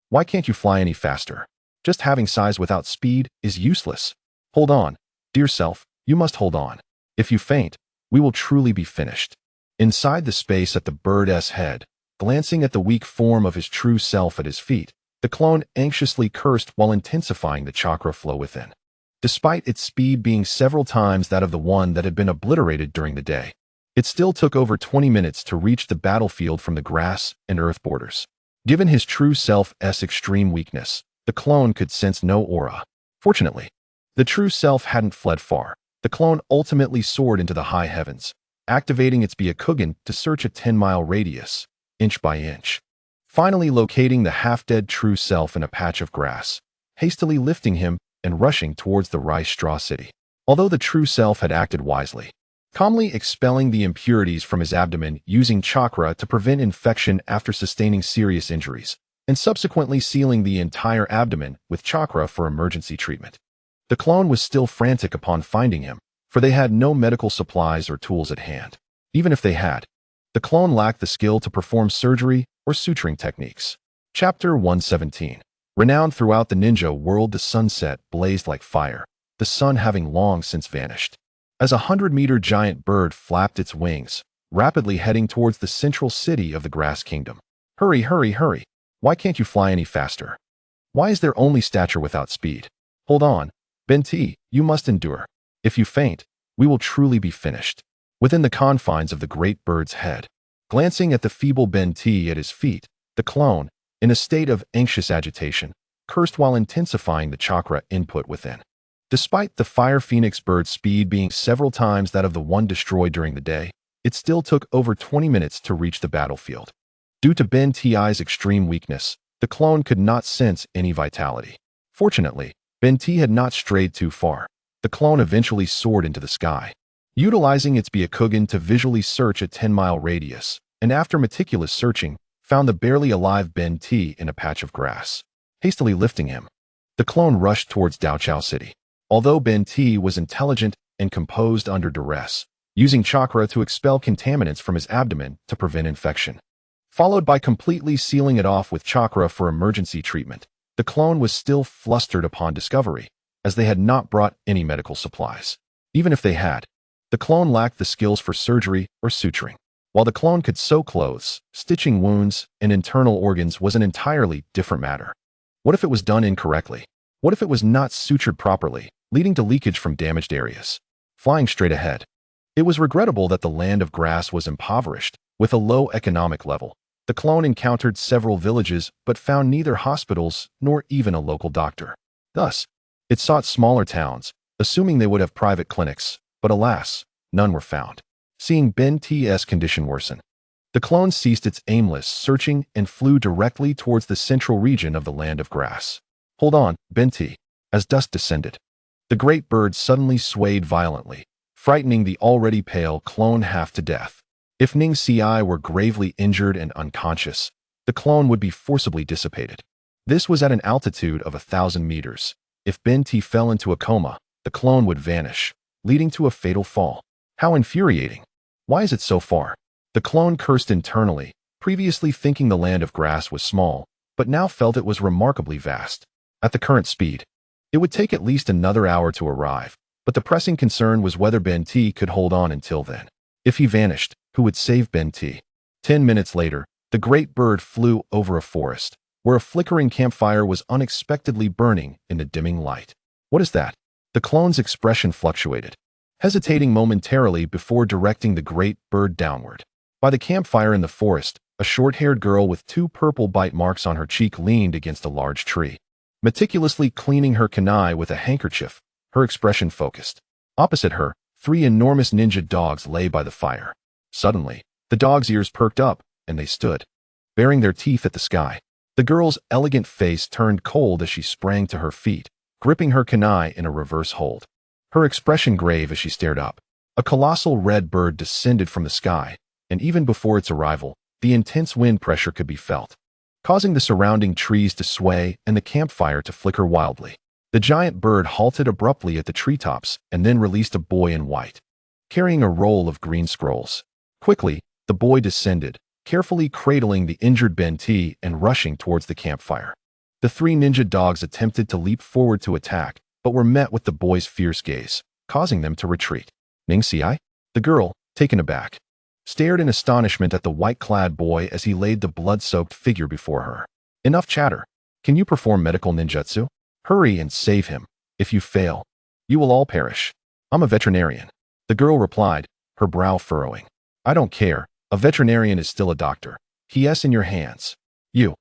Why can't you fly any faster? Just having size without speed is useless. Hold on, dear self, you must hold on. If you faint, we will truly be finished. Inside the space at the bird's head, glancing at the weak form of his true self at his feet, the clone anxiously cursed while intensifying the chakra flow within. Despite its speed being several times that of the one that had been obliterated during the day, it still took over 20 minutes to reach the battlefield from the grass and earth borders. Given his true self's extreme weakness, the clone could sense no aura. Fortunately, the true self hadn't fled far. The clone ultimately soared into the high heavens, activating its Byakugan to search a 10-mile radius, inch by inch. Finally locating the half-dead true self in a patch of grass, hastily lifting him and rushing towards the rice straw city. Although the true self had acted wisely, calmly expelling the impurities from his abdomen using chakra to prevent infection after sustaining serious injuries, and subsequently sealing the entire abdomen with chakra for emergency treatment. The clone was still frantic upon finding him, for they had no medical supplies or tools at hand. Even if they had, the clone lacked the skill to perform surgery or suturing techniques. Chapter 117. Renowned throughout the ninja world, the sunset blazed like fire, the sun having long since vanished. As a 100-meter giant bird flapped its wings, rapidly heading towards the central city of the Grass Kingdom. Hurry, hurry, hurry. Why can't you fly any faster? Why is there only stature without speed? Hold on. Benti, you must endure. If you faint, we will truly be finished. Within the confines of the great bird's head, glancing at the feeble Benti at his feet, the clone, in a state of anxious agitation, cursed while intensifying the chakra input within. Despite the fire phoenix bird's speed being several times that of the one destroyed during the day, it still took over 20 minutes to reach the battlefield. Due to Benti's extreme weakness, the clone could not sense any vitality. Fortunately, Benti had not strayed too far. The clone eventually soared into the sky. utilizing its Byakugan to visually search a 10-mile radius, and after meticulous searching, found the barely alive Ben T in a patch of grass. Hastily lifting him, the clone rushed towards Daochao City. Although Ben T was intelligent and composed under duress, using chakra to expel contaminants from his abdomen to prevent infection, followed by completely sealing it off with chakra for emergency treatment, the clone was still flustered upon discovery, as they had not brought any medical supplies. Even if they had, the clone lacked the skills for surgery or suturing. While the clone could sew clothes, stitching wounds, and internal organs was an entirely different matter. What if it was done incorrectly? What if it was not sutured properly, leading to leakage from damaged areas? Flying straight ahead, it was regrettable that the land of grass was impoverished. With a low economic level, the clone encountered several villages but found neither hospitals nor even a local doctor. Thus, it sought smaller towns, assuming they would have private clinics, but alas, none were found. Seeing Ben T's condition worsen, the clone ceased its aimless searching and flew directly towards the central region of the land of grass. Hold on, Ben T. As dusk descended, the great bird suddenly swayed violently, frightening the already pale clone half to death. If Ning Ci were gravely injured and unconscious, the clone would be forcibly dissipated. This was at an altitude of 1,000 meters. If Ben T fell into a coma, the clone would vanish, leading to a fatal fall. How infuriating! Why is it so far? The clone cursed internally, previously thinking the land of grass was small, but now felt it was remarkably vast. At the current speed, it would take at least another hour to arrive, but the pressing concern was whether Ben T could hold on until then. If he vanished, who would save Ben T? 10 minutes later, the great bird flew over a forest, where a flickering campfire was unexpectedly burning in the dimming light. What is that? The clone's expression fluctuated, hesitating momentarily before directing the great bird downward. By the campfire in the forest, a short-haired girl with 2 purple bite marks on her cheek leaned against a large tree, meticulously cleaning her kunai with a handkerchief, her expression focused. Opposite her, 3 enormous ninja dogs lay by the fire. Suddenly, the dogs' ears perked up, and they stood, baring their teeth at the sky. The girl's elegant face turned cold as she sprang to her feet, gripping her kunai in a reverse hold. Her expression grave as she stared up. A colossal red bird descended from the sky, and even before its arrival, the intense wind pressure could be felt, causing the surrounding trees to sway and the campfire to flicker wildly. The giant bird halted abruptly at the treetops and then released a boy in white, carrying a roll of green scrolls. Quickly, the boy descended, carefully cradling the injured Ben T and rushing towards the campfire. The 3 ninja dogs attempted to leap forward to attack, but were met with the boy's fierce gaze, causing them to retreat. Ning Ci? The girl, taken aback, stared in astonishment at the white-clad boy as he laid the blood-soaked figure before her. Enough chatter. Can you perform medical ninjutsu? Hurry and save him. If you fail, you will all perish. I'm a veterinarian. The girl replied, her brow furrowing. I don't care. A veterinarian is still a doctor. He in your hands. You.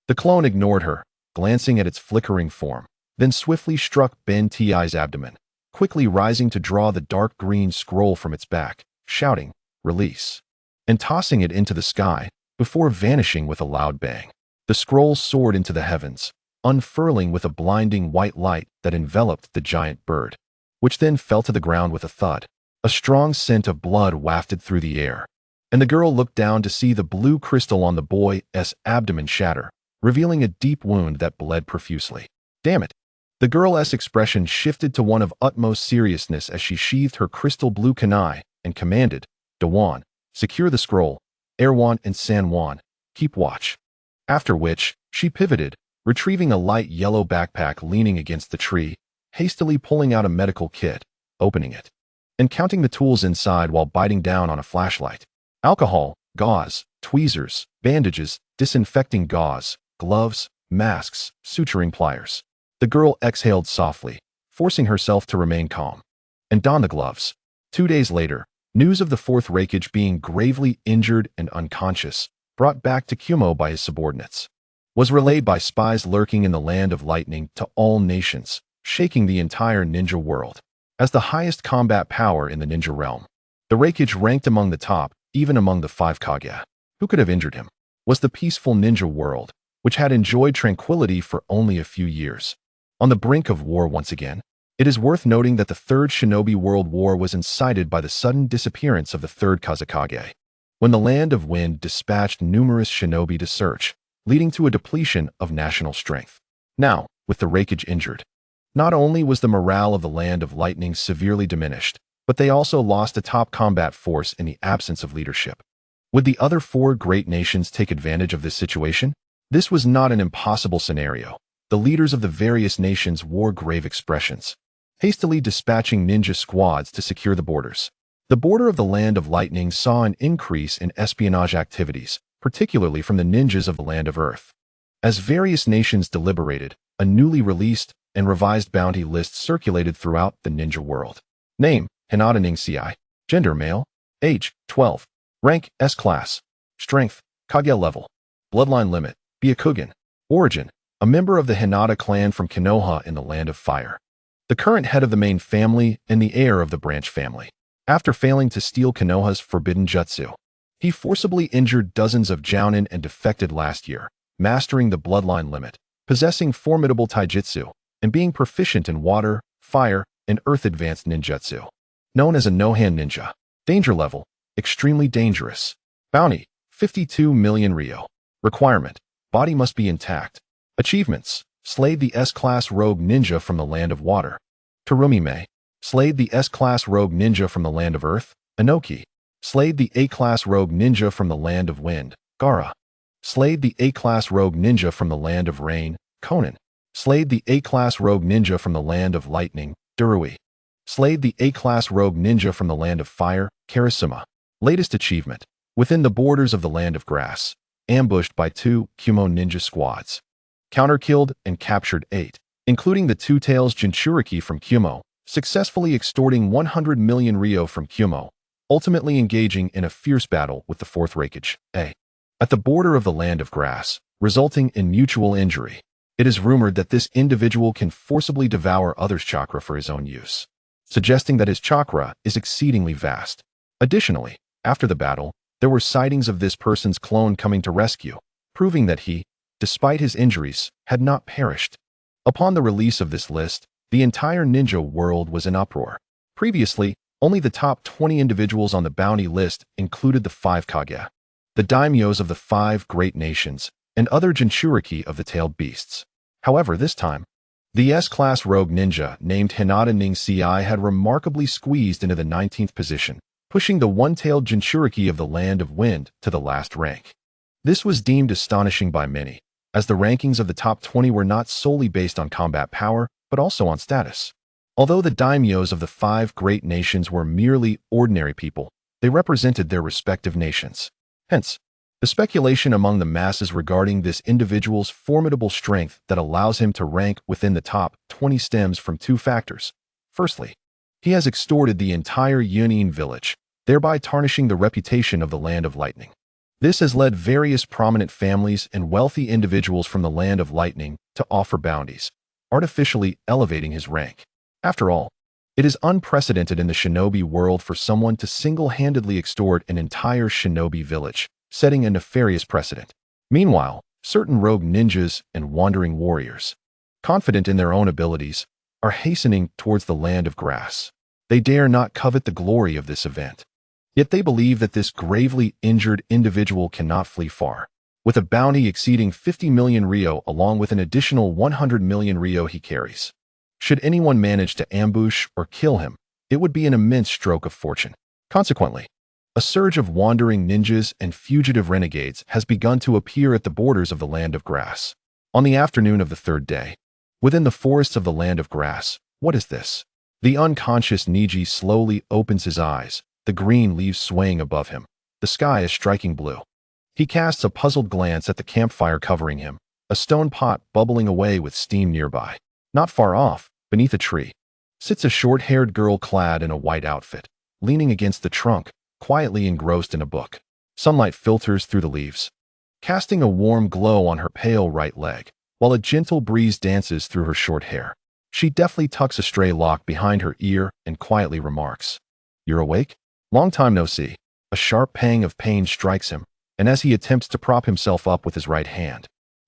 The clone ignored her, glancing at its flickering form, then swiftly struck Ben Ti's abdomen, quickly rising to draw the dark green scroll from its back, shouting, "Release," and tossing it into the sky, before vanishing with a loud bang. The scroll soared into the heavens, unfurling with a blinding white light that enveloped the giant bird, which then fell to the ground with a thud. A strong scent of blood wafted through the air, and the girl looked down to see the blue crystal on the boy's abdomen shatter, revealing a deep wound that bled profusely. Damn it! The girl's expression shifted to one of utmost seriousness as she sheathed her crystal blue kunai and commanded, Dawan, secure the scroll, Erwan and Sanwan, keep watch. After which, she pivoted, retrieving a light yellow backpack leaning against the tree, hastily pulling out a medical kit, opening it, and counting the tools inside while biting down on a flashlight. Alcohol, gauze, tweezers, bandages, disinfecting gauze, gloves, masks, suturing pliers. The girl exhaled softly, forcing herself to remain calm, and donned the gloves. 2 days later, news of the 4th Reikage being gravely injured and unconscious, brought back to Kumo by his subordinates, was relayed by spies lurking in the land of lightning to all nations, shaking the entire ninja world. As the highest combat power in the ninja realm, the Reikage ranked among the top, even among the 5 Kage. Who could have injured him? Was the peaceful ninja world, which had enjoyed tranquility for only a few years, on the brink of war once again? It is worth noting that the Third Shinobi World War was incited by the sudden disappearance of the Third Kazekage, when the Land of Wind dispatched numerous shinobi to search, leading to a depletion of national strength. Now, with the Reikage injured, not only was the morale of the Land of Lightning severely diminished, but they also lost a top combat force in the absence of leadership. Would the other four great nations take advantage of this situation? This was not an impossible scenario. The leaders of the various nations wore grave expressions, hastily dispatching ninja squads to secure the borders. The border of the Land of Lightning saw an increase in espionage activities, particularly from the ninjas of the Land of Earth. As various nations deliberated, a newly released and revised bounty list circulated throughout the ninja world. Name: Hinata Ningsi. Gender: male. Age: 12. Rank: S-class. Strength: Kage level. Bloodline limit: Byakugan. Origin: a member of the Hinata clan from Konoha in the Land of Fire. The current head of the main family and the heir of the branch family. After failing to steal Konoha's forbidden jutsu, he forcibly injured dozens of jounin and defected last year, mastering the bloodline limit, possessing formidable taijutsu, and being proficient in water, fire, and earth advanced ninjutsu. Known as a no-hand ninja. Danger level: extremely dangerous. Bounty: 52 million ryo. Requirement: body must be intact. Achievements: slayed the S-class rogue ninja from the Land of Water. Terumime. Slayed the S-class rogue ninja from the Land of Earth. Inoki. Slayed the A-class rogue ninja from the Land of Wind. Gara. Slayed the A-class rogue ninja from the Land of Rain. Conan. Slayed the A-class rogue ninja from the Land of Lightning. Durui. Slayed the A-class rogue ninja from the Land of Fire. Karasuma. Latest achievement: within the borders of the Land of Grass, ambushed by 2 Kumo ninja squads. Counter-killed and captured 8, including the Two-Tails Jinchuriki from Kumo, successfully extorting 100 million ryo from Kumo, ultimately engaging in a fierce battle with the 4th Reikage, at the border of the Land of Grass, resulting in mutual injury. It is rumored that this individual can forcibly devour others' chakra for his own use, suggesting that his chakra is exceedingly vast. Additionally, after the battle, there were sightings of this person's clone coming to rescue, proving that he, despite his injuries, had not perished. Upon the release of this list, the entire ninja world was in uproar. Previously, only the top 20 individuals on the bounty list included the 5 Kage, the daimyos of the 5 great nations, and other Jinchuriki of the tailed beasts. However, this time, the S-class rogue ninja named Hinata Ningsi had remarkably squeezed into the 19th position, pushing the one-tailed Jinchuriki of the Land of Wind to the last rank. This was deemed astonishing by many, as the rankings of the top 20 were not solely based on combat power, but also on status. Although the daimyos of the 5 great nations were merely ordinary people, they represented their respective nations. Hence, the speculation among the masses regarding this individual's formidable strength that allows him to rank within the top 20 stems from 2 factors. Firstly, he has extorted the entire Yunin village, thereby tarnishing the reputation of the Land of Lightning. This has led various prominent families and wealthy individuals from the Land of Lightning to offer bounties, artificially elevating his rank. After all, it is unprecedented in the shinobi world for someone to single-handedly extort an entire shinobi village, setting a nefarious precedent. Meanwhile, certain rogue ninjas and wandering warriors, confident in their own abilities, are hastening towards the Land of Grass. They dare not covet the glory of this event. Yet they believe that this gravely injured individual cannot flee far, with a bounty exceeding 50 million ryo along with an additional 100 million ryo he carries. Should anyone manage to ambush or kill him, it would be an immense stroke of fortune. Consequently, a surge of wandering ninjas and fugitive renegades has begun to appear at the borders of the Land of Grass. On the afternoon of the 3rd day, within the forests of the Land of Grass, what is this? The unconscious Neji slowly opens his eyes, the green leaves swaying above him. The sky is striking blue. He casts a puzzled glance at the campfire covering him, a stone pot bubbling away with steam nearby. Not far off, beneath a tree, sits a short-haired girl clad in a white outfit, leaning against the trunk, quietly engrossed in a book. Sunlight filters through the leaves, casting a warm glow on her pale right leg, while a gentle breeze dances through her short hair. She deftly tucks a stray lock behind her ear and quietly remarks, "You're awake? Long time no see." A sharp pang of pain strikes him, and as he attempts to prop himself up with his right hand,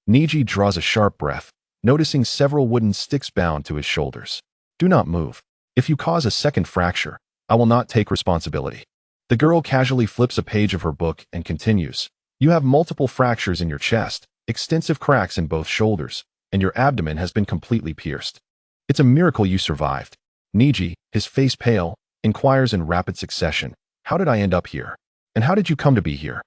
Neji draws a sharp breath, noticing several wooden sticks bound to his shoulders. Do not move. If you cause a second fracture, I will not take responsibility. The girl casually flips a page of her book and continues. You have multiple fractures in your chest, extensive cracks in both shoulders, and your abdomen has been completely pierced. It's a miracle you survived. Neji, his face pale, inquires in rapid succession. How did I end up here? And how did you come to be here?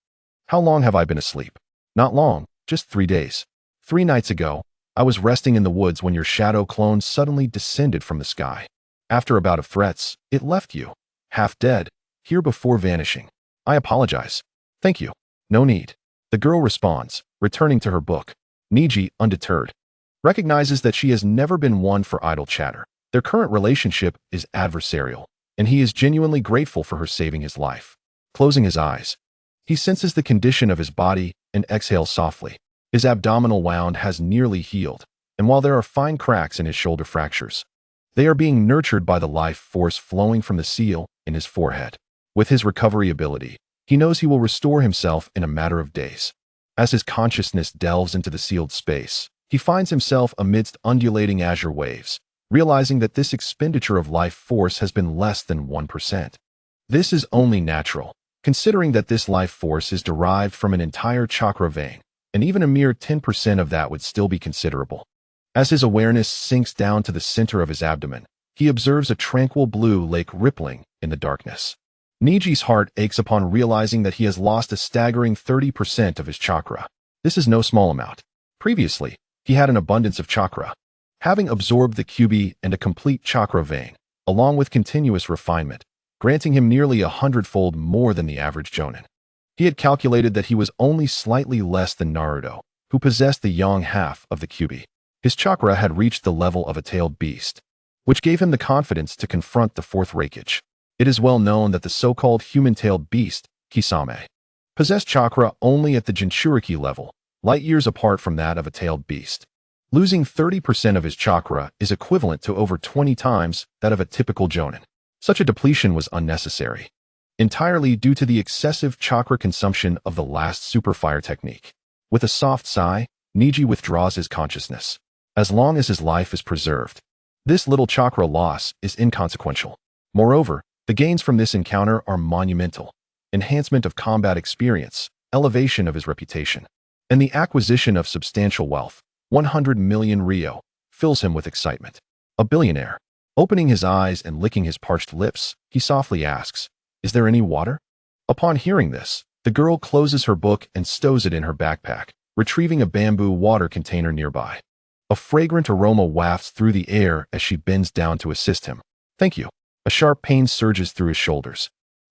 How long have I been asleep? Not long, just 3 days. 3 nights ago, I was resting in the woods when your shadow clone suddenly descended from the sky. After a bout of threats, it left you, half dead, here before vanishing. I apologize. Thank you. No need. The girl responds, returning to her book. Neji, undeterred, recognizes that she has never been one for idle chatter. Their current relationship is adversarial, and he is genuinely grateful for her saving his life. Closing his eyes, he senses the condition of his body and exhales softly. His abdominal wound has nearly healed, and while there are fine cracks in his shoulder fractures, they are being nurtured by the life force flowing from the seal in his forehead. With his recovery ability, he knows he will restore himself in a matter of days. As his consciousness delves into the sealed space, he finds himself amidst undulating azure waves, realizing that this expenditure of life force has been less than 1%. This is only natural, considering that this life force is derived from an entire chakra vein, and even a mere 10% of that would still be considerable. As his awareness sinks down to the center of his abdomen, he observes a tranquil blue lake rippling in the darkness. Neji's heart aches upon realizing that he has lost a staggering 30% of his chakra. This is no small amount. Previously, he had an abundance of chakra, having absorbed the QB and a complete chakra vein, along with continuous refinement, granting him nearly 100-fold more than the average jonin. He had calculated that he was only slightly less than Naruto, who possessed the yang half of the QB. His chakra had reached the level of a tailed beast, which gave him the confidence to confront the fourth Reikage. It is well known that the so-called human-tailed beast, Kisame, possessed chakra only at the Jinchuriki level, light years apart from that of a tailed beast. Losing 30% of his chakra is equivalent to over 20 times that of a typical jonin. Such a depletion was unnecessary, entirely due to the excessive chakra consumption of the last super fire technique. With a soft sigh, Neji withdraws his consciousness. As long as his life is preserved, this little chakra loss is inconsequential. Moreover, the gains from this encounter are monumental: enhancement of combat experience, elevation of his reputation, and the acquisition of substantial wealth. 100 million Rio fills him with excitement. A billionaire. Opening his eyes and licking his parched lips, he softly asks, "Is there any water?" Upon hearing this, the girl closes her book and stows it in her backpack, retrieving a bamboo water container nearby. A fragrant aroma wafts through the air as she bends down to assist him. "Thank you." A sharp pain surges through his shoulders.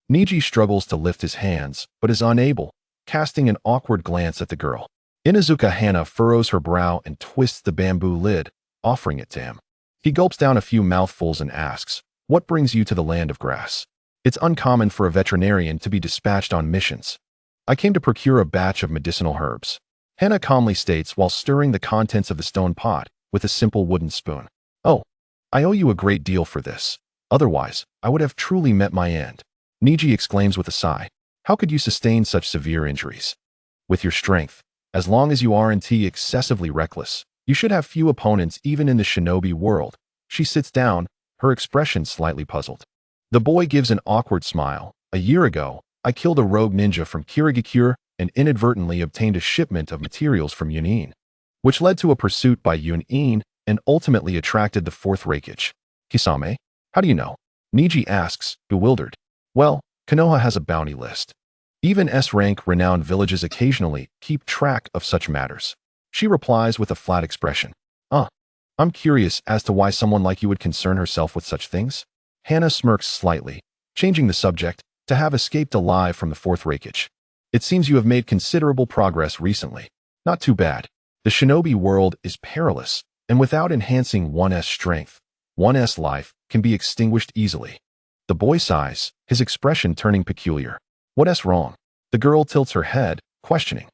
Neji struggles to lift his hands, but is unable, casting an awkward glance at the girl. Inuzuka Hana furrows her brow and twists the bamboo lid, offering it to him. He gulps down a few mouthfuls and asks, "What brings you to the land of grass?" It's uncommon for a veterinarian to be dispatched on missions. "I came to procure a batch of medicinal herbs," Hana calmly states while stirring the contents of the stone pot with a simple wooden spoon. "Oh, I owe you a great deal for this. Otherwise, I would have truly met my end," Neji exclaims with a sigh. "How could you sustain such severe injuries? With your strength, as long as you aren't excessively reckless, you should have few opponents even in the shinobi world." She sits down, her expression slightly puzzled. The boy gives an awkward smile. "A year ago, I killed a rogue ninja from Kirigakure and inadvertently obtained a shipment of materials from Yunin, which led to a pursuit by Yunin and ultimately attracted the fourth Reikage." "Kisame? How do you know?" Neji asks, bewildered. "Well, Konoha has a bounty list. Even S-rank renowned villages occasionally keep track of such matters." She replies with a flat expression. I'm curious as to why someone like you would concern herself with such things." Hana smirks slightly, changing the subject, "To have escaped alive from the fourth Reikage. It seems you have made considerable progress recently." "Not too bad. The shinobi world is perilous, and without enhancing one's strength, one's life can be extinguished easily." The boy sighs, his expression turning peculiar. "What's wrong?" The girl tilts her head, questioning.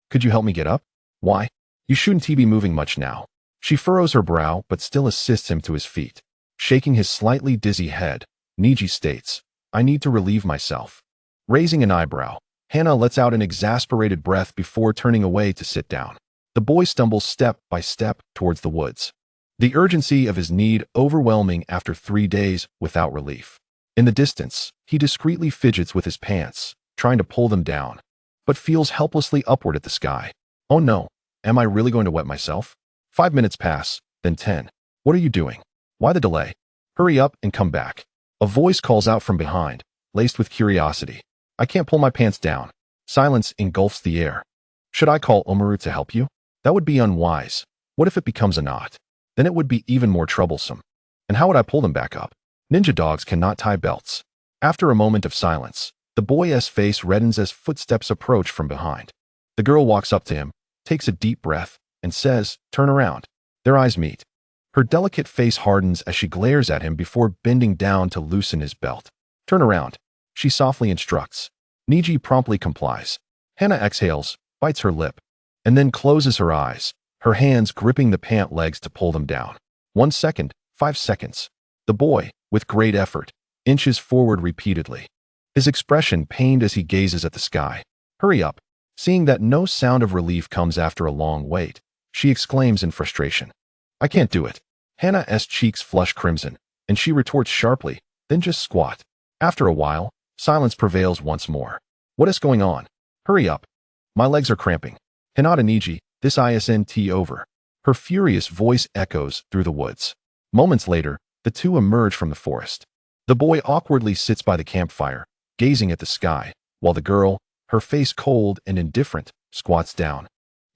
Could you help me get up?" "Why? You shouldn't be moving much now." She furrows her brow but still assists him to his feet. Shaking his slightly dizzy head, Neji states, "I need to relieve myself." Raising an eyebrow, Hana lets out an exasperated breath before turning away to sit down. The boy stumbles step by step towards the woods. the urgency of his need overwhelming after 3 days without relief. In the distance, he discreetly fidgets with his pants, trying to pull them down, but feels helplessly upward at the sky. Oh no, am I really going to wet myself? 5 minutes pass, then 10. What are you doing? Why the delay? Hurry up and come back. A voice calls out from behind, laced with curiosity. I can't pull my pants down. Silence engulfs the air. Should I call Omaru to help you? That would be unwise. What if it becomes a knot? Then it would be even more troublesome. And how would I pull them back up? Ninja dogs cannot tie belts. After a moment of silence, the boy's face reddens as footsteps approach from behind. The girl walks up to him, takes a deep breath, and says, "Turn around." Their eyes meet. Her delicate face hardens as she glares at him before bending down to loosen his belt. "Turn around," she softly instructs. Neji promptly complies. Hana exhales, bites her lip, and then closes her eyes, her hands gripping the pant legs to pull them down. 1 second, 5 seconds. The boy, with great effort, inches forward repeatedly, his expression pained as he gazes at the sky. "Hurry up." Seeing that no sound of relief comes after a long wait, she exclaims in frustration. "I can't do it." Hana's cheeks flush crimson, and she retorts sharply, "Then just squat." After a while, silence prevails once more. "What is going on? Hurry up. My legs are cramping." "Hinata Neji, this isn't over." Her furious voice echoes through the woods. Moments later, the two emerge from the forest. The boy awkwardly sits by the campfire, gazing at the sky, while the girl, her face cold and indifferent, squats down.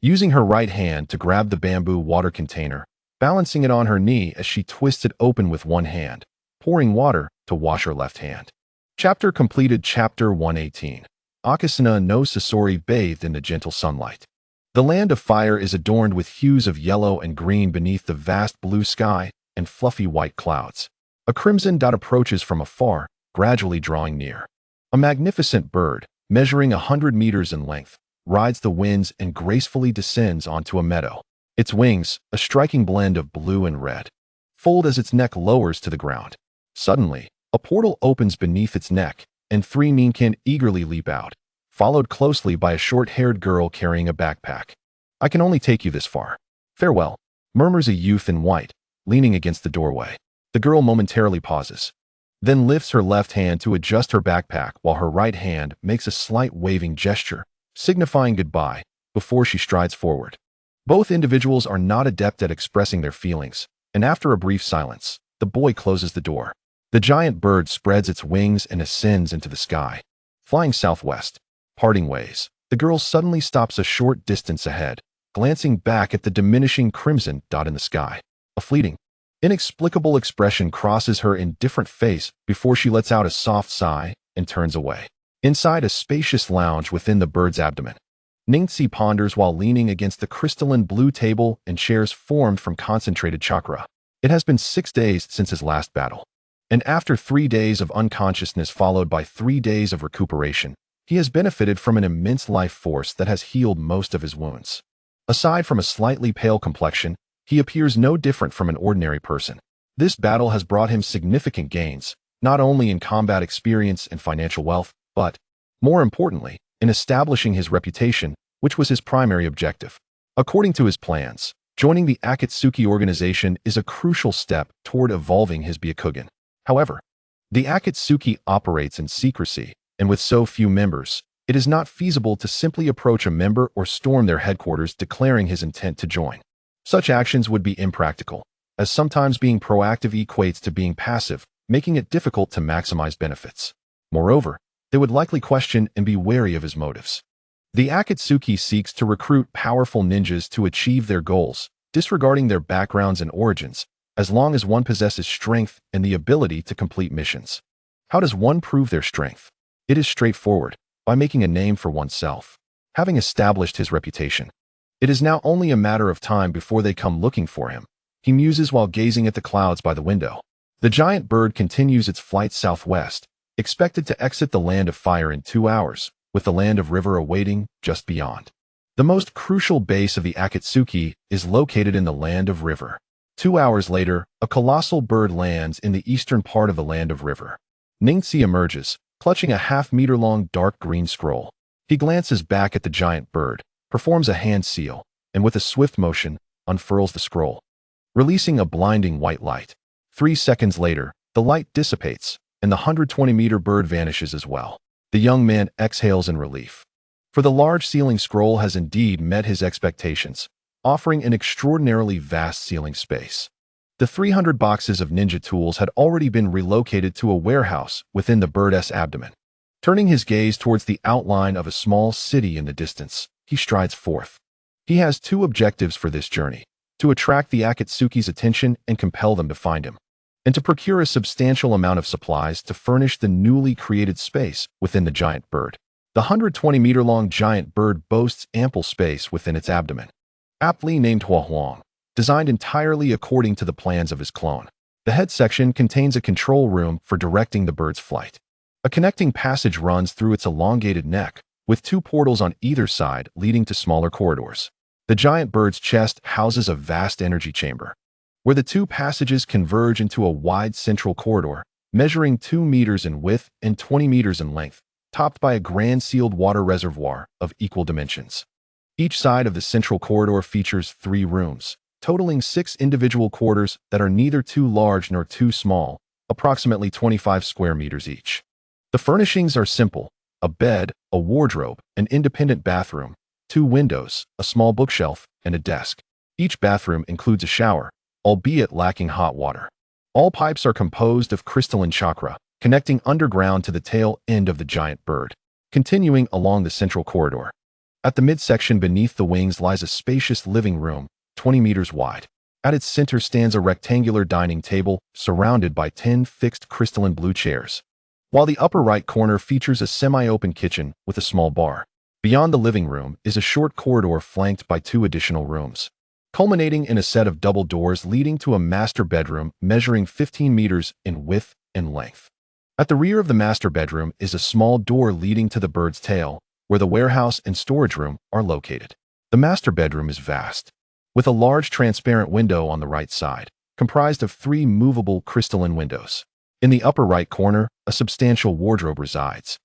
Using her right hand to grab the bamboo water container, balancing it on her knee as she twists it open with one hand, pouring water to wash her left hand. Chapter completed. Chapter 118. Akasuna no Sasori bathed in the gentle sunlight. The land of fire is adorned with hues of yellow and green beneath the vast blue sky and fluffy white clouds. A crimson dot approaches from afar, gradually drawing near. A magnificent bird, measuring 100 meters in length, rides the winds and gracefully descends onto a meadow. Its wings, a striking blend of blue and red, fold as its neck lowers to the ground. Suddenly, a portal opens beneath its neck, and 3 Ninken eagerly leap out, followed closely by a short-haired girl carrying a backpack. "I can only take you this far. Farewell," murmurs a youth in white, leaning against the doorway. The girl momentarily pauses, then lifts her left hand to adjust her backpack while her right hand makes a slight waving gesture, signifying goodbye, before she strides forward. Both individuals are not adept at expressing their feelings, and after a brief silence, the boy closes the door. The giant bird spreads its wings and ascends into the sky, flying southwest. Parting ways, the girl suddenly stops a short distance ahead, glancing back at the diminishing crimson dot in the sky. A fleeting, inexplicable expression crosses her indifferent face before she lets out a soft sigh and turns away. Inside a spacious lounge within the bird's abdomen, Ningxi ponders while leaning against the crystalline blue table and chairs formed from concentrated chakra. It has been 6 days since his last battle, and after 3 days of unconsciousness followed by 3 days of recuperation, he has benefited from an immense life force that has healed most of his wounds. Aside from a slightly pale complexion, he appears no different from an ordinary person. This battle has brought him significant gains, not only in combat experience and financial wealth, but, more importantly, in establishing his reputation, which was his primary objective. According to his plans, joining the Akatsuki organization is a crucial step toward evolving his Byakugan. However, the Akatsuki operates in secrecy, and with so few members, it is not feasible to simply approach a member or storm their headquarters declaring his intent to join. Such actions would be impractical, as sometimes being proactive equates to being passive, making it difficult to maximize benefits. Moreover, they would likely question and be wary of his motives. The Akatsuki seeks to recruit powerful ninjas to achieve their goals, disregarding their backgrounds and origins, as long as one possesses strength and the ability to complete missions. How does one prove their strength? It is straightforward, by making a name for oneself. Having established his reputation, it is now only a matter of time before they come looking for him. He muses while gazing at the clouds by the window. The giant bird continues its flight southwest, expected to exit the land of fire in 2 hours, with the land of river awaiting just beyond. The most crucial base of the Akatsuki is located in the land of river. 2 hours later, a colossal bird lands in the eastern part of the land of river. Ningxi emerges, clutching a half-meter-long dark green scroll. He glances back at the giant bird, performs a hand seal, and with a swift motion, unfurls the scroll. releasing a blinding white light. 3 seconds later, the light dissipates, and the 120-meter bird vanishes as well. The young man exhales in relief. For the large ceiling scroll has indeed met his expectations, offering an extraordinarily vast ceiling space. The 300 boxes of ninja tools had already been relocated to a warehouse within the bird's abdomen. Turning his gaze towards the outline of a small city in the distance, he strides forth. He has 2 objectives for this journey: to attract the Akatsuki's attention and compel them to find him, and to procure a substantial amount of supplies to furnish the newly created space within the giant bird. The 120-meter-long giant bird boasts ample space within its abdomen, aptly named Huahuang, designed entirely according to the plans of his clone. The head section contains a control room for directing the bird's flight. A connecting passage runs through its elongated neck, with 2 portals on either side leading to smaller corridors. The giant bird's chest houses a vast energy chamber, where the 2 passages converge into a wide central corridor, measuring 2 meters in width and 20 meters in length, topped by a grand sealed water reservoir of equal dimensions. Each side of the central corridor features 3 rooms, totaling 6 individual quarters that are neither too large nor too small, approximately 25 square meters each. The furnishings are simple: a bed, a wardrobe, an independent bathroom, 2 windows, a small bookshelf, and a desk. Each bathroom includes a shower, albeit lacking hot water. All pipes are composed of crystalline chakra, connecting underground to the tail end of the giant bird, continuing along the central corridor. At the midsection beneath the wings lies a spacious living room, 20 meters wide. At its center stands a rectangular dining table surrounded by 10 fixed crystalline blue chairs, while the upper right corner features a semi-open kitchen with a small bar. Beyond the living room is a short corridor flanked by 2 additional rooms, culminating in a set of double doors leading to a master bedroom measuring 15 meters in width and length. At the rear of the master bedroom is a small door leading to the bird's tail, where the warehouse and storage room are located. The master bedroom is vast, with a large transparent window on the right side, comprised of 3 movable crystalline windows. In the upper right corner, a substantial wardrobe resides,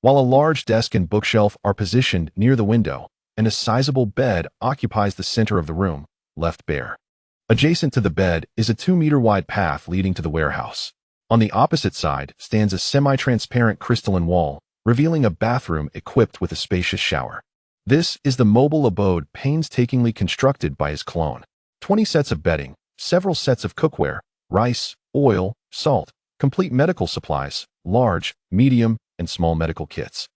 while a large desk and bookshelf are positioned near the window, and a sizable bed occupies the center of the room, left bare. Adjacent to the bed is a 2-meter-wide path leading to the warehouse. On the opposite side stands a semi-transparent crystalline wall, revealing a bathroom equipped with a spacious shower. This is the mobile abode painstakingly constructed by his clone. 20 sets of bedding, several sets of cookware, rice, oil, salt, complete medical supplies, large, medium, and small medical kits,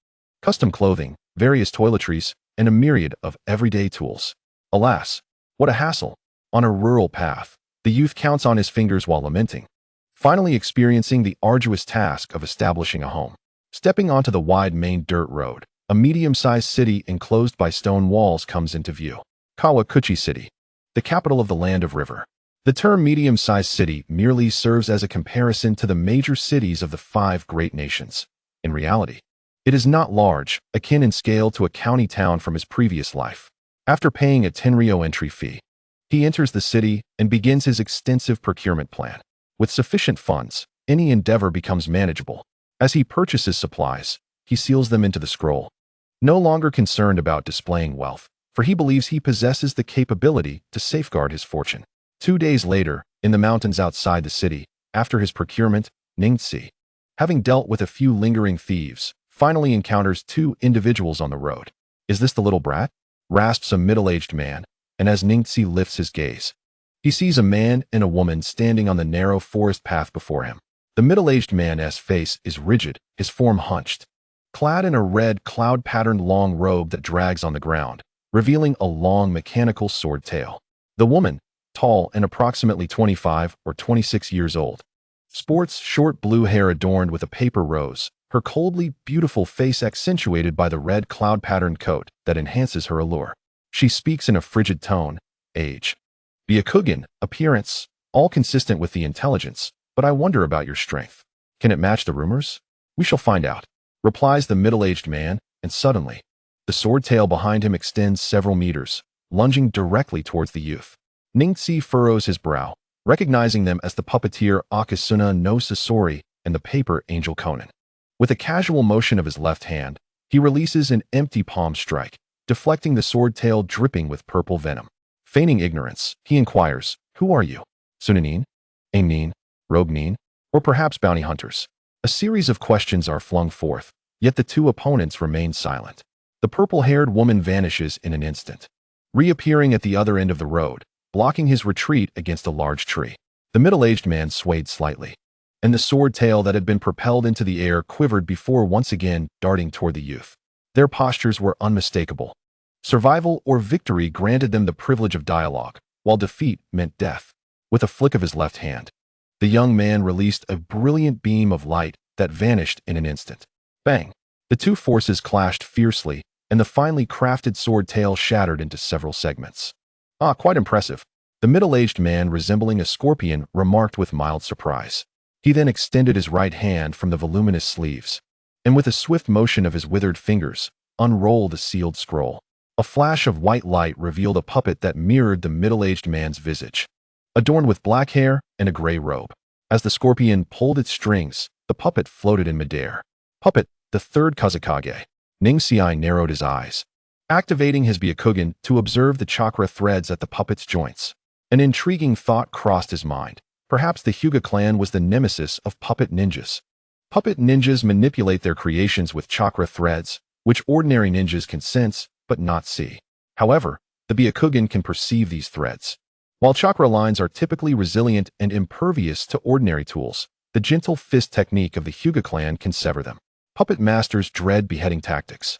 custom clothing, various toiletries, and a myriad of everyday tools. Alas, what a hassle! On a rural path, the youth counts on his fingers while lamenting, finally experiencing the arduous task of establishing a home. Stepping onto the wide main dirt road, a medium-sized city enclosed by stone walls comes into view. Kawakuchi City, the capital of the land of river. The term medium-sized city merely serves as a comparison to the major cities of the 5 great nations. In reality, it is not large, akin in scale to a county town from his previous life. After paying a Tenryo entry fee, he enters the city and begins his extensive procurement plan. With sufficient funds, any endeavor becomes manageable. As he purchases supplies, he seals them into the scroll, no longer concerned about displaying wealth, for he believes he possesses the capability to safeguard his fortune. 2 days later, in the mountains outside the city, after his procurement, Ningxi, having dealt with a few lingering thieves, finally encounters 2 individuals on the road. "Is this the little brat?" rasps a middle-aged man, and as Ningxi lifts his gaze, he sees a man and a woman standing on the narrow forest path before him. The middle-aged man's face is rigid, his form hunched, clad in a red cloud-patterned long robe that drags on the ground, revealing a long mechanical sword tail. The woman, tall and approximately 25 or 26 years old, sports short blue hair adorned with a paper rose, her coldly beautiful face accentuated by the red cloud-patterned coat that enhances her allure. She speaks in a frigid tone, age, Byakugan, appearance, all consistent with the intelligence, but I wonder about your strength. Can it match the rumors? We shall find out, replies the middle-aged man, and suddenly, the sword tail behind him extends several meters, lunging directly towards the youth. Ningxi furrows his brow, recognizing them as the puppeteer Akasuna no Sasori and the paper angel Conan. With a casual motion of his left hand, he releases an empty palm strike, deflecting the sword tail dripping with purple venom. Feigning ignorance, he inquires, Who are you? Sunanin? Aimnin? Roguenin? Or perhaps bounty hunters? A series of questions are flung forth, yet the two opponents remain silent. The purple-haired woman vanishes in an instant, reappearing at the other end of the road, blocking his retreat against a large tree. The middle-aged man swayed slightly, and the sword tail that had been propelled into the air quivered before once again darting toward the youth. Their postures were unmistakable. Survival or victory granted them the privilege of dialogue, while defeat meant death. With a flick of his left hand, the young man released a brilliant beam of light that vanished in an instant. Bang! The two forces clashed fiercely, and the finely crafted sword tail shattered into several segments. Ah, quite impressive. The middle-aged man, resembling a scorpion, remarked with mild surprise. He then extended his right hand from the voluminous sleeves, and with a swift motion of his withered fingers, unrolled the sealed scroll. A flash of white light revealed a puppet that mirrored the middle-aged man's visage, adorned with black hair and a gray robe. As the scorpion pulled its strings, the puppet floated in midair. Puppet, the third Kazekage. Ningxiai narrowed his eyes, activating his Byakugan to observe the chakra threads at the puppet's joints. An intriguing thought crossed his mind. Perhaps the Hyuga clan was the nemesis of puppet ninjas. Puppet ninjas manipulate their creations with chakra threads, which ordinary ninjas can sense but not see. However, the Byakugan can perceive these threads. While chakra lines are typically resilient and impervious to ordinary tools, the gentle fist technique of the Hyuga clan can sever them. Puppet masters dread beheading tactics.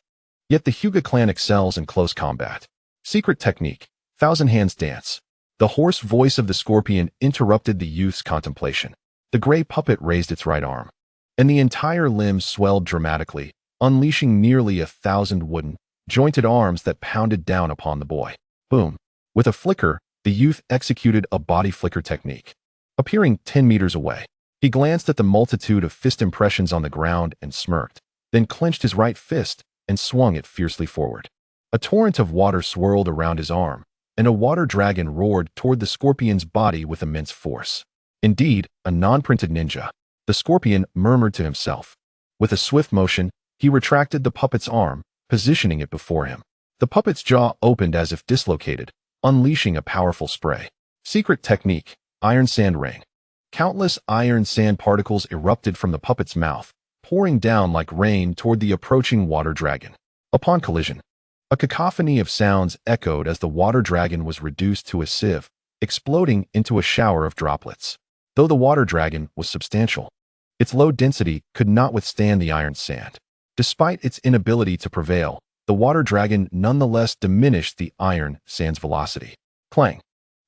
Yet the Hyuga clan excels in close combat. Secret technique, thousand hands dance. The hoarse voice of the scorpion interrupted the youth's contemplation. The gray puppet raised its right arm, and the entire limb swelled dramatically, unleashing nearly 1,000 wooden, jointed arms that pounded down upon the boy. Boom! With a flicker, the youth executed a body flicker technique. Appearing 10 meters away, he glanced at the multitude of fist impressions on the ground and smirked, then clenched his right fist and swung it fiercely forward. A torrent of water swirled around his arm, and a water dragon roared toward the scorpion's body with immense force. Indeed, a non-printed ninja, the scorpion murmured to himself. With a swift motion, he retracted the puppet's arm, positioning it before him. The puppet's jaw opened as if dislocated, unleashing a powerful spray. Secret technique, iron sand rain. Countless iron sand particles erupted from the puppet's mouth, pouring down like rain toward the approaching water dragon. Upon collision, a cacophony of sounds echoed as the water dragon was reduced to a sieve, exploding into a shower of droplets. Though the water dragon was substantial, its low density could not withstand the iron sand. Despite its inability to prevail, the water dragon nonetheless diminished the iron sand's velocity. Clang!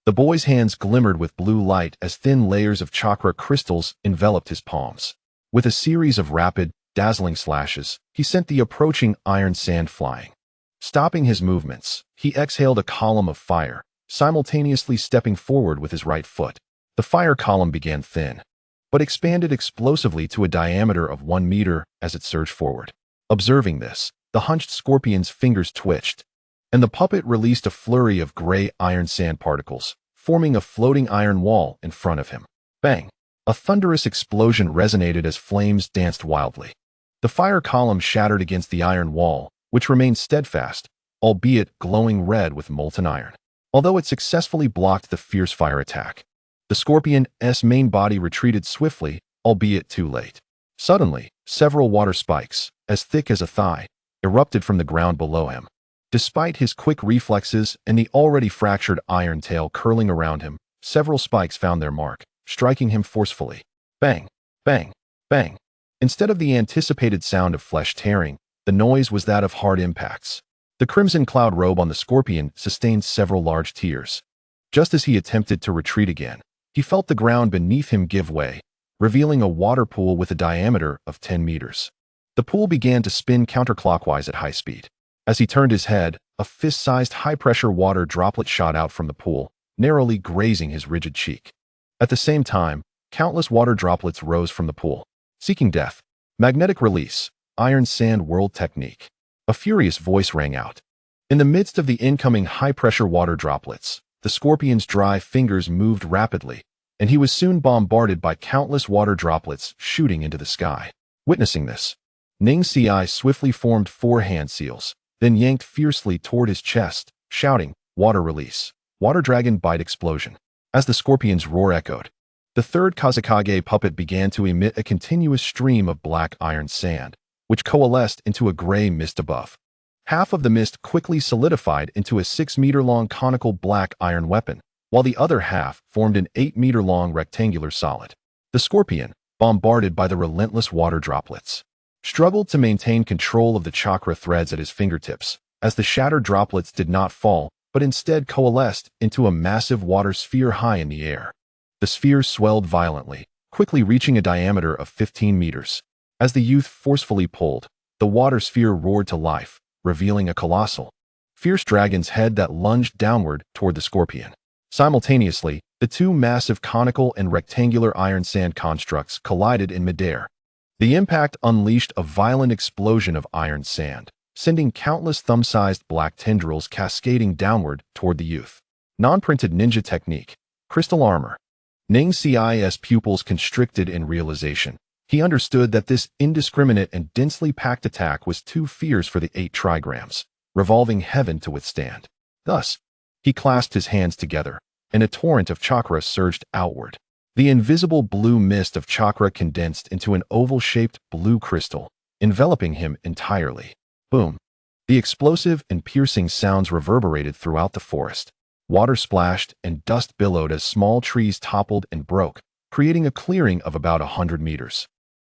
The boy's hands glimmered with blue light as thin layers of chakra crystals enveloped his palms. With a series of rapid, dazzling slashes, he sent the approaching iron sand flying. Stopping his movements, he exhaled a column of fire, simultaneously stepping forward with his right foot. The fire column began thin, but expanded explosively to a diameter of 1 meter as it surged forward. Observing this, the hunched scorpion's fingers twitched, and the puppet released a flurry of gray iron sand particles, forming a floating iron wall in front of him. Bang! A thunderous explosion resonated as flames danced wildly. The fire column shattered against the iron wall, which remained steadfast, albeit glowing red with molten iron. Although it successfully blocked the fierce fire attack, the scorpion's main body retreated swiftly, albeit too late. Suddenly, several water spikes, as thick as a thigh, erupted from the ground below him. Despite his quick reflexes and the already fractured iron tail curling around him, several spikes found their mark, striking him forcefully. Bang! Bang! Bang! Instead of the anticipated sound of flesh tearing, the noise was that of hard impacts. The crimson cloud robe on the scorpion sustained several large tears. Just as he attempted to retreat again, he felt the ground beneath him give way, revealing a water pool with a diameter of 10 meters. The pool began to spin counterclockwise at high speed. As he turned his head, a fist-sized high-pressure water droplet shot out from the pool, narrowly grazing his rigid cheek. At the same time, countless water droplets rose from the pool, seeking death. Magnetic release, iron sand world technique. A furious voice rang out. In the midst of the incoming high-pressure water droplets, the scorpion's dry fingers moved rapidly, and he was soon bombarded by countless water droplets shooting into the sky. Witnessing this, Ningxiai swiftly formed 4 hand seals, then yanked fiercely toward his chest, shouting, "Water release! Water dragon bite explosion!" As the scorpion's roar echoed, the third Kazekage puppet began to emit a continuous stream of black iron sand, which coalesced into a gray mist above. Half of the mist quickly solidified into a 6-meter-long conical black iron weapon, while the other half formed an 8-meter-long rectangular solid. The scorpion, bombarded by the relentless water droplets, struggled to maintain control of the chakra threads at his fingertips, as the shattered droplets did not fall, but instead coalesced into a massive water sphere high in the air. The sphere swelled violently, quickly reaching a diameter of 15 meters. As the youth forcefully pulled, the water sphere roared to life, revealing a colossal, fierce dragon's head that lunged downward toward the scorpion. Simultaneously, the two massive conical and rectangular iron sand constructs collided in midair. The impact unleashed a violent explosion of iron sand, sending countless thumb-sized black tendrils cascading downward toward the youth. Non-printed ninja technique, crystal armor. Ning Ci's pupils constricted in realization. He understood that this indiscriminate and densely packed attack was too fierce for the 8 trigrams, revolving heaven to withstand. Thus, he clasped his hands together, and a torrent of chakra surged outward. The invisible blue mist of chakra condensed into an oval-shaped blue crystal, enveloping him entirely. Boom! The explosive and piercing sounds reverberated throughout the forest. Water splashed and dust billowed as small trees toppled and broke, creating a clearing of about 100 meters.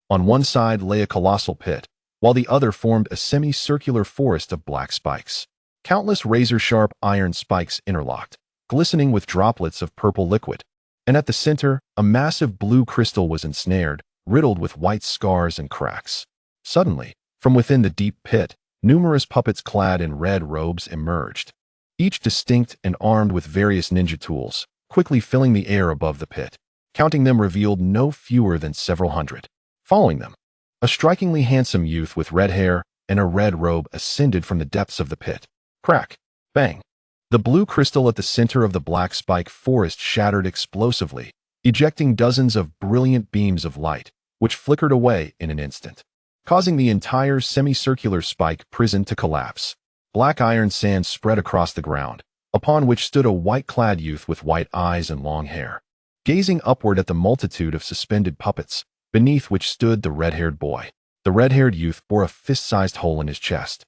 On one side lay a colossal pit, while the other formed a semicircular forest of black spikes. Countless razor-sharp iron spikes interlocked, glistening with droplets of purple liquid. And at the center, a massive blue crystal was ensnared, riddled with white scars and cracks. Suddenly, from within the deep pit, numerous puppets clad in red robes emerged, each distinct and armed with various ninja tools, quickly filling the air above the pit. Counting them revealed no fewer than several hundred. Following them, a strikingly handsome youth with red hair and a red robe ascended from the depths of the pit. Crack! Bang! The blue crystal at the center of the black spike forest shattered explosively, ejecting dozens of brilliant beams of light, which flickered away in an instant, causing the entire semicircular spike prison to collapse. Black iron sand spread across the ground, upon which stood a white-clad youth with white eyes and long hair, gazing upward at the multitude of suspended puppets, beneath which stood the red-haired boy. The red-haired youth bore a fist-sized hole in his chest,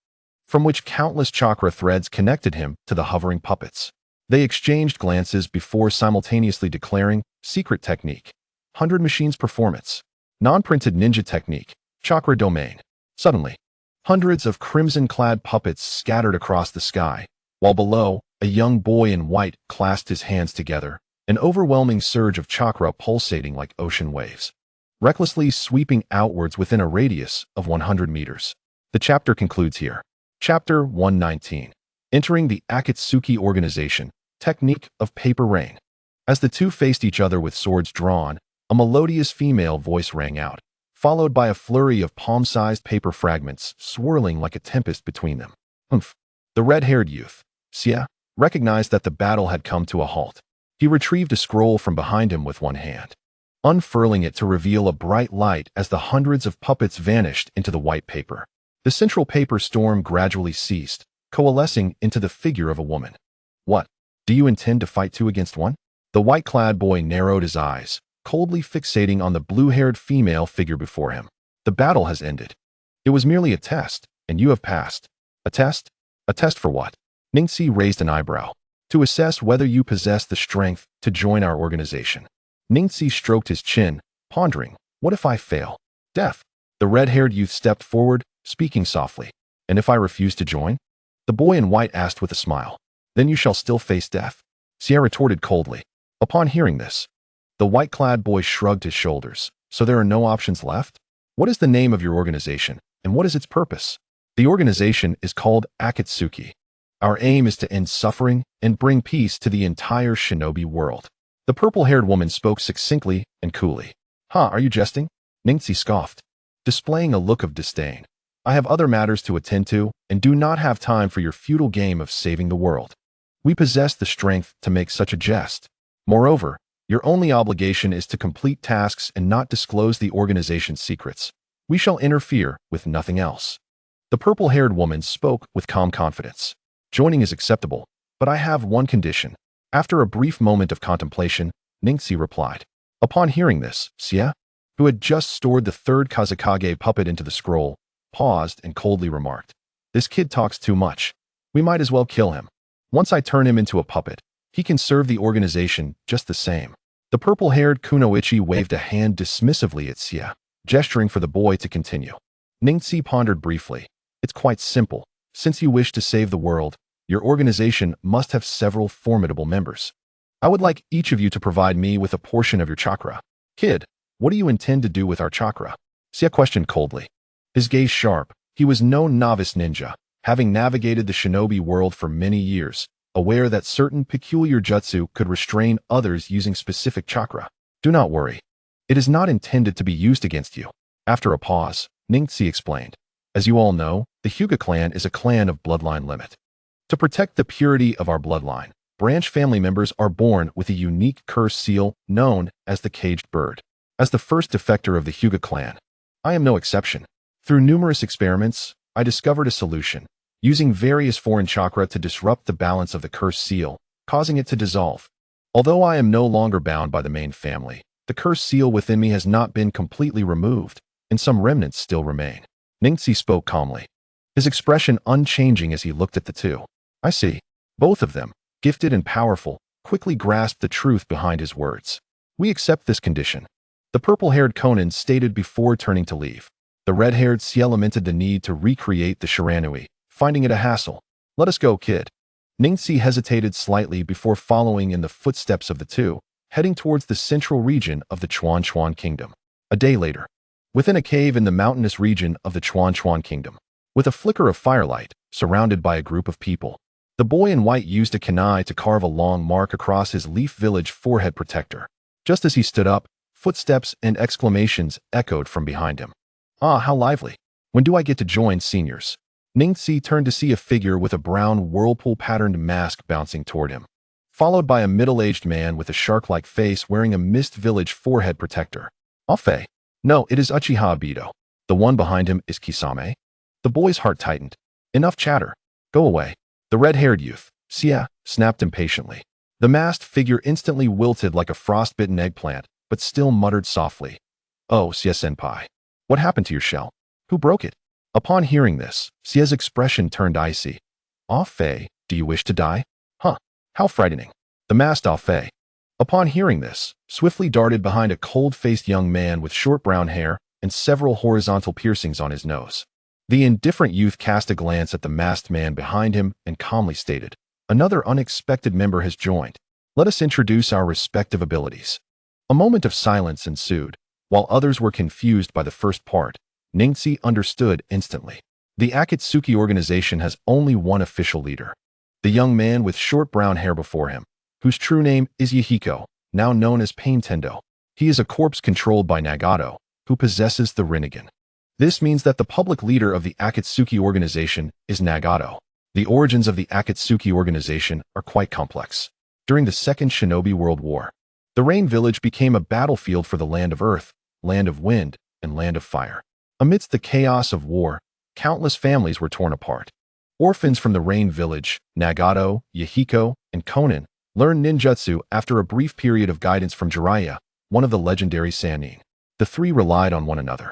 from which countless chakra threads connected him to the hovering puppets. They exchanged glances before simultaneously declaring, "Secret technique. 100 machines performance. Non-printed ninja technique. Chakra domain." Suddenly, hundreds of crimson-clad puppets scattered across the sky, while below, a young boy in white clasped his hands together, an overwhelming surge of chakra pulsating like ocean waves, recklessly sweeping outwards within a radius of 100 meters. The chapter concludes here. Chapter 119. Entering the Akatsuki organization, technique of paper rain. As the two faced each other with swords drawn, a melodious female voice rang out, followed by a flurry of palm-sized paper fragments swirling like a tempest between them. Humph! The red-haired youth, Xia, recognized that the battle had come to a halt. He retrieved a scroll from behind him with one hand, unfurling it to reveal a bright light as the hundreds of puppets vanished into the white paper. The central paper storm gradually ceased, coalescing into the figure of a woman. "What? Do you intend to fight 2 against 1? The white-clad boy narrowed his eyes, coldly fixating on the blue-haired female figure before him. "The battle has ended. It was merely a test, and you have passed." "A test? A test for what?" Ningxi raised an eyebrow. "To assess whether you possess the strength to join our organization." Ningxi stroked his chin, pondering, "What if I fail?" "Death." The red-haired youth stepped forward, speaking softly. "And if I refuse to join?" The boy in white asked with a smile. "Then you shall still face death." Xia retorted coldly. Upon hearing this, the white-clad boy shrugged his shoulders. "So there are no options left? What is the name of your organization, and what is its purpose?" "The organization is called Akatsuki. Our aim is to end suffering and bring peace to the entire shinobi world." The purple-haired woman spoke succinctly and coolly. "Huh, are you jesting?" Ningxi scoffed, displaying a look of disdain. "I have other matters to attend to and do not have time for your futile game of saving the world. We possess the strength to make such a jest. Moreover, your only obligation is to complete tasks and not disclose the organization's secrets. We shall interfere with nothing else." The purple-haired woman spoke with calm confidence. "Joining is acceptable, but I have one condition. After a brief moment of contemplation, Ningxi replied. Upon hearing this, Xie, who had just stored the third Kazekage puppet into the scroll, paused and coldly remarked, "This kid talks too much. We might as well kill him. Once I turn him into a puppet, he can serve the organization just the same." The purple-haired Kunoichi waved a hand dismissively at Xie, gesturing for the boy to continue. Ningxi pondered briefly. It's quite simple. Since you wish to save the world, your organization must have several formidable members. I would like each of you to provide me with a portion of your chakra. Kid, what do you intend to do with our chakra? Xie questioned coldly. His gaze sharp. He was no novice ninja, having navigated the shinobi world for many years, aware that certain peculiar jutsu could restrain others using specific chakra. Do not worry. It is not intended to be used against you. After a pause, Ningxi explained. As you all know, the Hyuga clan is a clan of bloodline limit. To protect the purity of our bloodline, branch family members are born with a unique curse seal known as the caged bird. As the first defector of the Hyuga clan, I am no exception. Through numerous experiments, I discovered a solution, using various foreign chakra to disrupt the balance of the cursed seal, causing it to dissolve. Although I am no longer bound by the main family, the cursed seal within me has not been completely removed, and some remnants still remain. Ningxi spoke calmly, his expression unchanging as he looked at the two. I see. Both of them, gifted and powerful, quickly grasped the truth behind his words. We accept this condition. The purple-haired Conan stated before turning to leave. The red-haired Xie lamented the need to recreate the Shiranui, finding it a hassle. Let us go, kid. Ningxi hesitated slightly before following in the footsteps of the two, heading towards the central region of the Chuan Kingdom. A day later, within a cave in the mountainous region of the Chuan Kingdom, with a flicker of firelight, surrounded by a group of people, the boy in white used a kunai to carve a long mark across his Leaf Village forehead protector. Just as he stood up, footsteps and exclamations echoed from behind him. Ah, how lively. When do I get to join seniors? Ningxi turned to see a figure with a brown whirlpool-patterned mask bouncing toward him, followed by a middle-aged man with a shark-like face wearing a Mist Village forehead protector. Afe. No, it is Uchiha Obito. The one behind him is Kisame. The boy's heart tightened. Enough chatter. Go away. The red-haired youth, Xie, snapped impatiently. The masked figure instantly wilted like a frostbitten eggplant, but still muttered softly. Oh, Xie-senpai. What happened to your shell? Who broke it? Upon hearing this, Xie's expression turned icy. Afe, do you wish to die? Huh, how frightening. The masked Afe, upon hearing this, swiftly darted behind a cold-faced young man with short brown hair and several horizontal piercings on his nose. The indifferent youth cast a glance at the masked man behind him and calmly stated, Another unexpected member has joined. Let us introduce our respective abilities. A moment of silence ensued. While others were confused by the first part, Ningxi understood instantly. The Akatsuki organization has only one official leader. The young man with short brown hair before him, whose true name is Yahiko, now known as Pain Tendo. He is a corpse controlled by Nagato, who possesses the Rinnegan. This means that the public leader of the Akatsuki organization is Nagato. The origins of the Akatsuki organization are quite complex. During the Second Shinobi World War, the Rain Village became a battlefield for the Land of Earth, Land of Wind, and Land of Fire. Amidst the chaos of war, countless families were torn apart. Orphans from the Rain Village, Nagato, Yahiko, and Conan, learned ninjutsu after a brief period of guidance from Jiraiya, one of the legendary Sannin. The three relied on one another,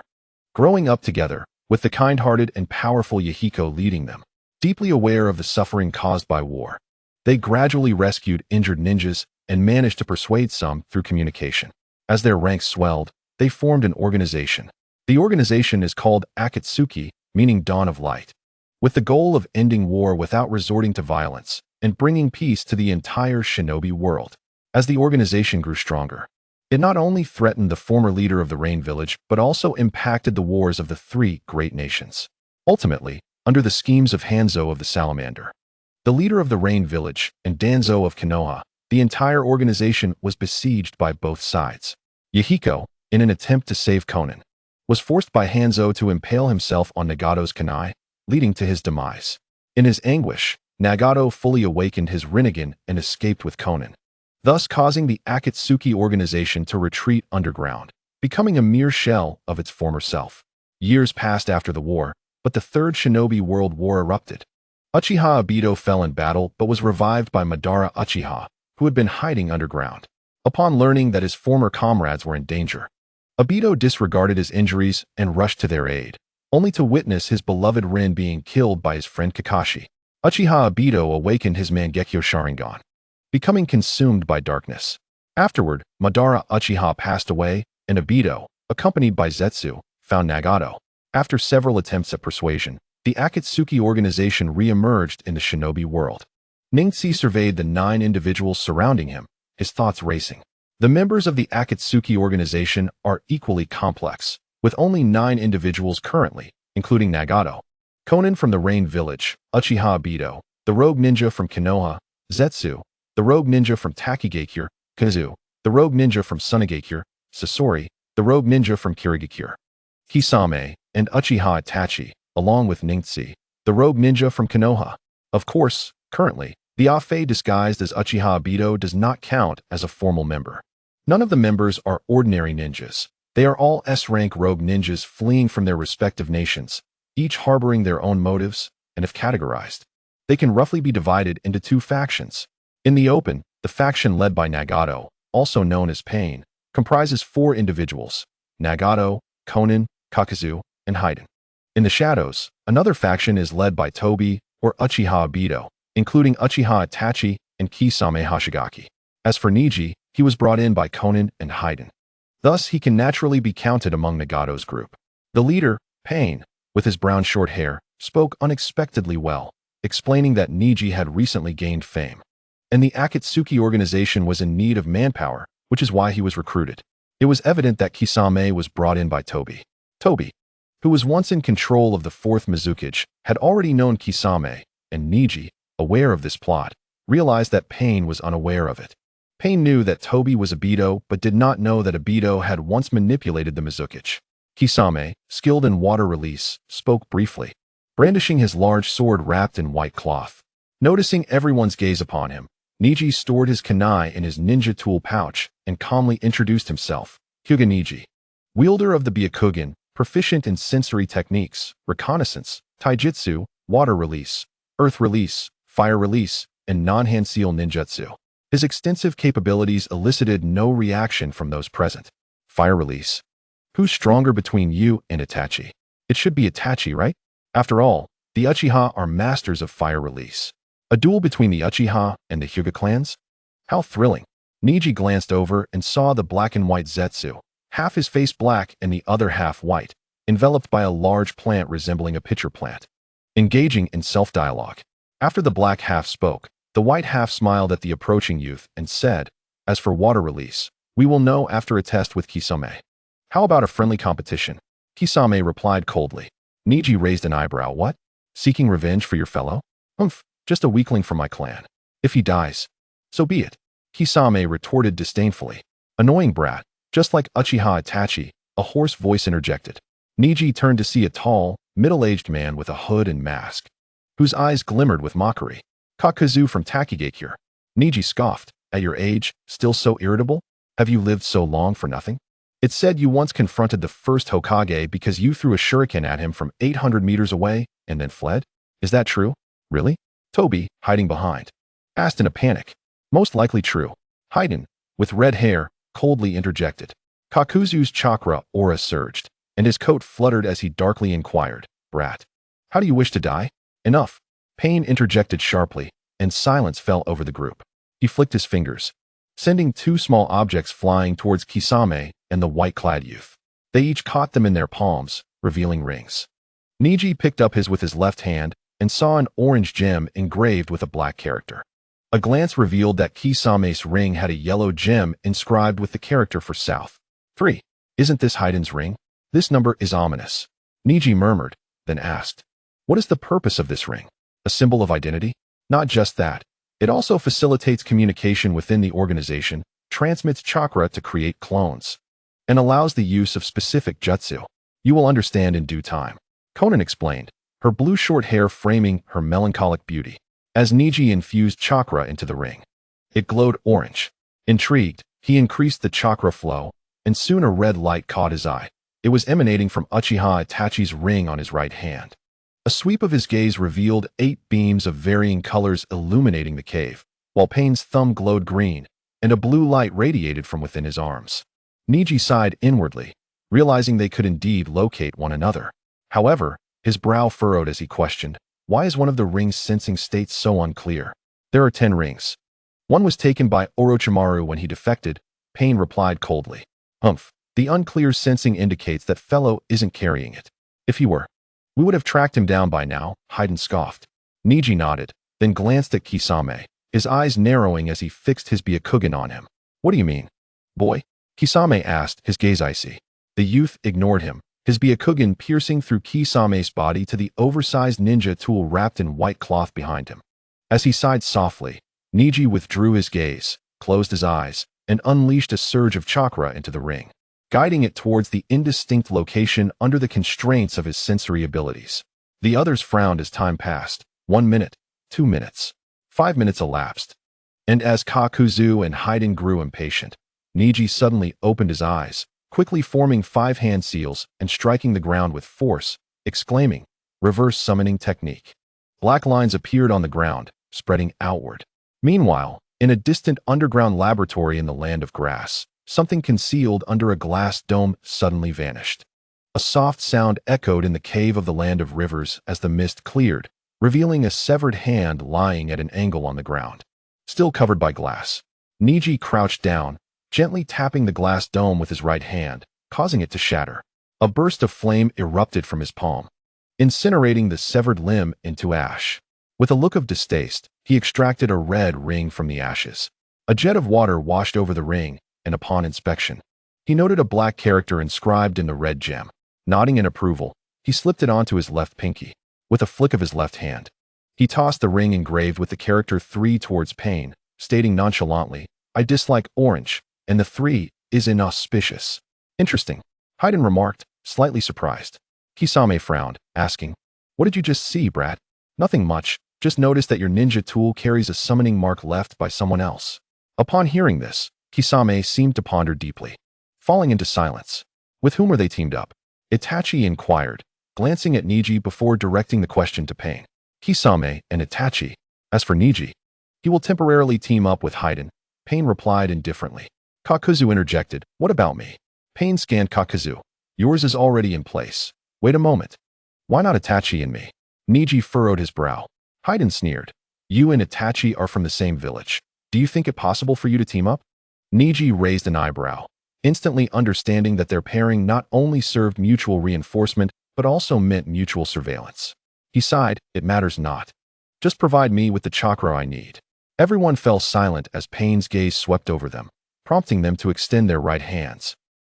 growing up together, with the kind-hearted and powerful Yahiko leading them. Deeply aware of the suffering caused by war, they gradually rescued injured ninjas and managed to persuade some through communication. As their ranks swelled, they formed an organization. The organization is called Akatsuki, meaning Dawn of Light, with the goal of ending war without resorting to violence and bringing peace to the entire shinobi world. As the organization grew stronger, it not only threatened the former leader of the Rain Village, but also impacted the wars of the three great nations. Ultimately, under the schemes of Hanzo of the Salamander, the leader of the Rain Village, and Danzo of Konoha, the entire organization was besieged by both sides. Yahiko, in an attempt to save Conan, was forced by Hanzo to impale himself on Nagato's kunai, leading to his demise. In his anguish, Nagato fully awakened his Rinnegan and escaped with Conan, thus causing the Akatsuki organization to retreat underground, becoming a mere shell of its former self. Years passed after the war, but the Third Shinobi World War erupted. Uchiha Obito fell in battle but was revived by Madara Uchiha, who had been hiding underground. Upon learning that his former comrades were in danger, Obito disregarded his injuries and rushed to their aid, only to witness his beloved Rin being killed by his friend Kakashi. Uchiha Obito awakened his Mangekyo Sharingan, becoming consumed by darkness. Afterward, Madara Uchiha passed away, and Obito, accompanied by Zetsu, found Nagato. After several attempts at persuasion, the Akatsuki organization re-emerged in the shinobi world. Ningxi surveyed the 9 individuals surrounding him, his thoughts racing. The members of the Akatsuki organization are equally complex, with only 9 individuals currently, including Nagato, Konan from the Rain Village, Uchiha Obito, the rogue ninja from Konoha, Zetsu, the rogue ninja from Takigakure, Kazu, the rogue ninja from Sunagakure, Sasori, the rogue ninja from Kirigakure, Kisame, and Uchiha Itachi, along with Ningxi, the rogue ninja from Konoha. Of course, currently, the Afe disguised as Uchiha Obito does not count as a formal member. None of the members are ordinary ninjas. They are all S-rank rogue ninjas fleeing from their respective nations, each harboring their own motives, and if categorized, they can roughly be divided into 2 factions. In the open, the faction led by Nagato, also known as Pain, comprises 4 individuals: Nagato, Konan, Kakazu, and Haiden. In the shadows, another faction is led by Tobi, or Uchiha Obito, including Uchiha Itachi and Kisame Hashigaki. As for Neji, he was brought in by Konan and Haiden. Thus, he can naturally be counted among Nagato's group. The leader, Pain, with his brown short hair, spoke unexpectedly well, explaining that Neji had recently gained fame, and the Akatsuki organization was in need of manpower, which is why he was recruited. It was evident that Kisame was brought in by Tobi. Tobi, who was once in control of the 4th Mizukage, had already known Kisame, and Neji, aware of this plot, realized that Pain was unaware of it. Pain knew that Tobi was Obito, but did not know that Obito had once manipulated the Mizukage. Kisame, skilled in water release, spoke briefly, brandishing his large sword wrapped in white cloth. Noticing everyone's gaze upon him, Neji stored his kunai in his ninja tool pouch and calmly introduced himself. Hyuga Neji, wielder of the Byakugan, proficient in sensory techniques, reconnaissance, taijutsu, water release, earth release, fire release, and non-hand seal ninjutsu. His extensive capabilities elicited no reaction from those present. Fire release. Who's stronger between you and Itachi? It should be Itachi, right? After all, the Uchiha are masters of fire release. A duel between the Uchiha and the Hyuga clans? How thrilling. Neji glanced over and saw the black and white Zetsu, half his face black and the other half white, enveloped by a large plant resembling a pitcher plant, engaging in self-dialogue. After the black half spoke, the white half smiled at the approaching youth and said, "As for water release, we will know after a test with Kisame. How about a friendly competition?" Kisame replied coldly. Neji raised an eyebrow. What? Seeking revenge for your fellow? Just a weakling from my clan. If he dies, so be it. Kisame retorted disdainfully. Annoying brat, just like Uchiha Itachi, a hoarse voice interjected. Neji turned to see a tall, middle-aged man with a hood and mask, whose eyes glimmered with mockery. Kakazu from Takigakure. Neji scoffed. At your age, still so irritable? Have you lived so long for nothing? It's said you once confronted the first Hokage because you threw a shuriken at him from 800 meters away and then fled? Is that true? Really? Tobi, hiding behind, asked in a panic. Most likely true. Haiden, with red hair, coldly interjected. Kakuzu's chakra aura surged, and his coat fluttered as he darkly inquired, Brat, how do you wish to die? Enough. Pain interjected sharply, and silence fell over the group. He flicked his fingers, sending 2 small objects flying towards Kisame and the white-clad youth. They each caught them in their palms, revealing rings. Neji picked up his with his left hand and saw an orange gem engraved with a black character. A glance revealed that Kisame's ring had a yellow gem inscribed with the character for South. 3. Isn't this Haiden's ring? This number is ominous. Neji murmured, then asked, what is the purpose of this ring? A symbol of identity? Not just that. It also facilitates communication within the organization, transmits chakra to create clones, and allows the use of specific jutsu. You will understand in due time. Konan explained, her blue short hair framing her melancholic beauty, as Neji infused chakra into the ring. It glowed orange. Intrigued, he increased the chakra flow, and soon a red light caught his eye. It was emanating from Uchiha Itachi's ring on his right hand. A sweep of his gaze revealed 8 beams of varying colors illuminating the cave, while Pain's thumb glowed green, and a blue light radiated from within his arms. Neji sighed inwardly, realizing they could indeed locate one another. However, his brow furrowed as he questioned, why is one of the ring's sensing states so unclear? There are 10 rings. One was taken by Orochimaru when he defected, Pain replied coldly. Humph, the unclear sensing indicates that fellow isn't carrying it. If he were, we would have tracked him down by now, Hyden scoffed. Neji nodded, then glanced at Kisame, his eyes narrowing as he fixed his Byakugan on him. What do you mean, boy? Kisame asked, his gaze icy. The youth ignored him, his Byakugan piercing through Kisame's body to the oversized ninja tool wrapped in white cloth behind him. As he sighed softly, Neji withdrew his gaze, closed his eyes, and unleashed a surge of chakra into the ring, guiding it towards the indistinct location under the constraints of his sensory abilities. The others frowned as time passed. 1 minute, 2 minutes, 5 minutes elapsed. And as Kakuzu and Hyden grew impatient, Neji suddenly opened his eyes, quickly forming 5 hand seals and striking the ground with force, exclaiming, "Reverse summoning technique." Black lines appeared on the ground, spreading outward. Meanwhile, in a distant underground laboratory in the land of grass, something concealed under a glass dome suddenly vanished. A soft sound echoed in the cave of the land of rivers as the mist cleared, revealing a severed hand lying at an angle on the ground, still covered by glass. Neji crouched down, gently tapping the glass dome with his right hand, causing it to shatter. A burst of flame erupted from his palm, incinerating the severed limb into ash. With a look of distaste, he extracted a red ring from the ashes. A jet of water washed over the ring, and upon inspection, he noted a black character inscribed in the red gem. Nodding in approval, he slipped it onto his left pinky. With a flick of his left hand, he tossed the ring engraved with the character 3 towards Pain, stating nonchalantly, "I dislike orange, and the 3 is inauspicious." Interesting, Hyden remarked, slightly surprised. Kisame frowned, asking, "What did you just see, brat?" "Nothing much, just noticed that your ninja tool carries a summoning mark left by someone else." Upon hearing this, Kisame seemed to ponder deeply, falling into silence. With whom are they teamed up? Itachi inquired, glancing at Neji before directing the question to Pain. Kisame and Itachi. As for Neji, he will temporarily team up with Hyden, Pain replied indifferently. Kakuzu interjected, "What about me?" Pain scanned Kakuzu. "Yours is already in place. Wait a moment. Why not Itachi and me?" Neji furrowed his brow. Hyden sneered. "You and Itachi are from the same village. Do you think it possible for you to team up?" Neji raised an eyebrow, instantly understanding that their pairing not only served mutual reinforcement, but also meant mutual surveillance. He sighed, "It matters not. Just provide me with the chakra I need." Everyone fell silent as Pain's gaze swept over them, prompting them to extend their right hands,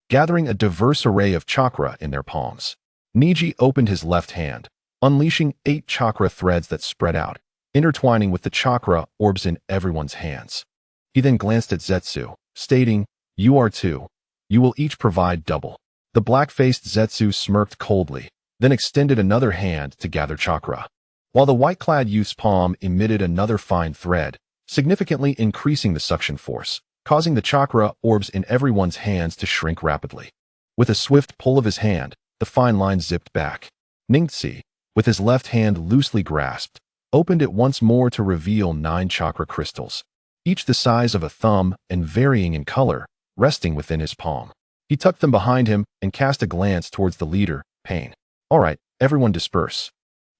gathering a diverse array of chakra in their palms. Neji opened his left hand, unleashing 8 chakra threads that spread out, intertwining with the chakra orbs in everyone's hands. He then glanced at Zetsu, stating, "You are 2. You will each provide double." The black-faced Zetsu smirked coldly, then extended another hand to gather chakra, while the white-clad youth's palm emitted another fine thread, significantly increasing the suction force, causing the chakra orbs in everyone's hands to shrink rapidly. With a swift pull of his hand, the fine line zipped back. Ningxi, with his left hand loosely grasped, opened it once more to reveal 9 chakra crystals, each the size of a thumb and varying in color, resting within his palm. He tucked them behind him and cast a glance towards the leader, Pain. "All right, everyone disperse.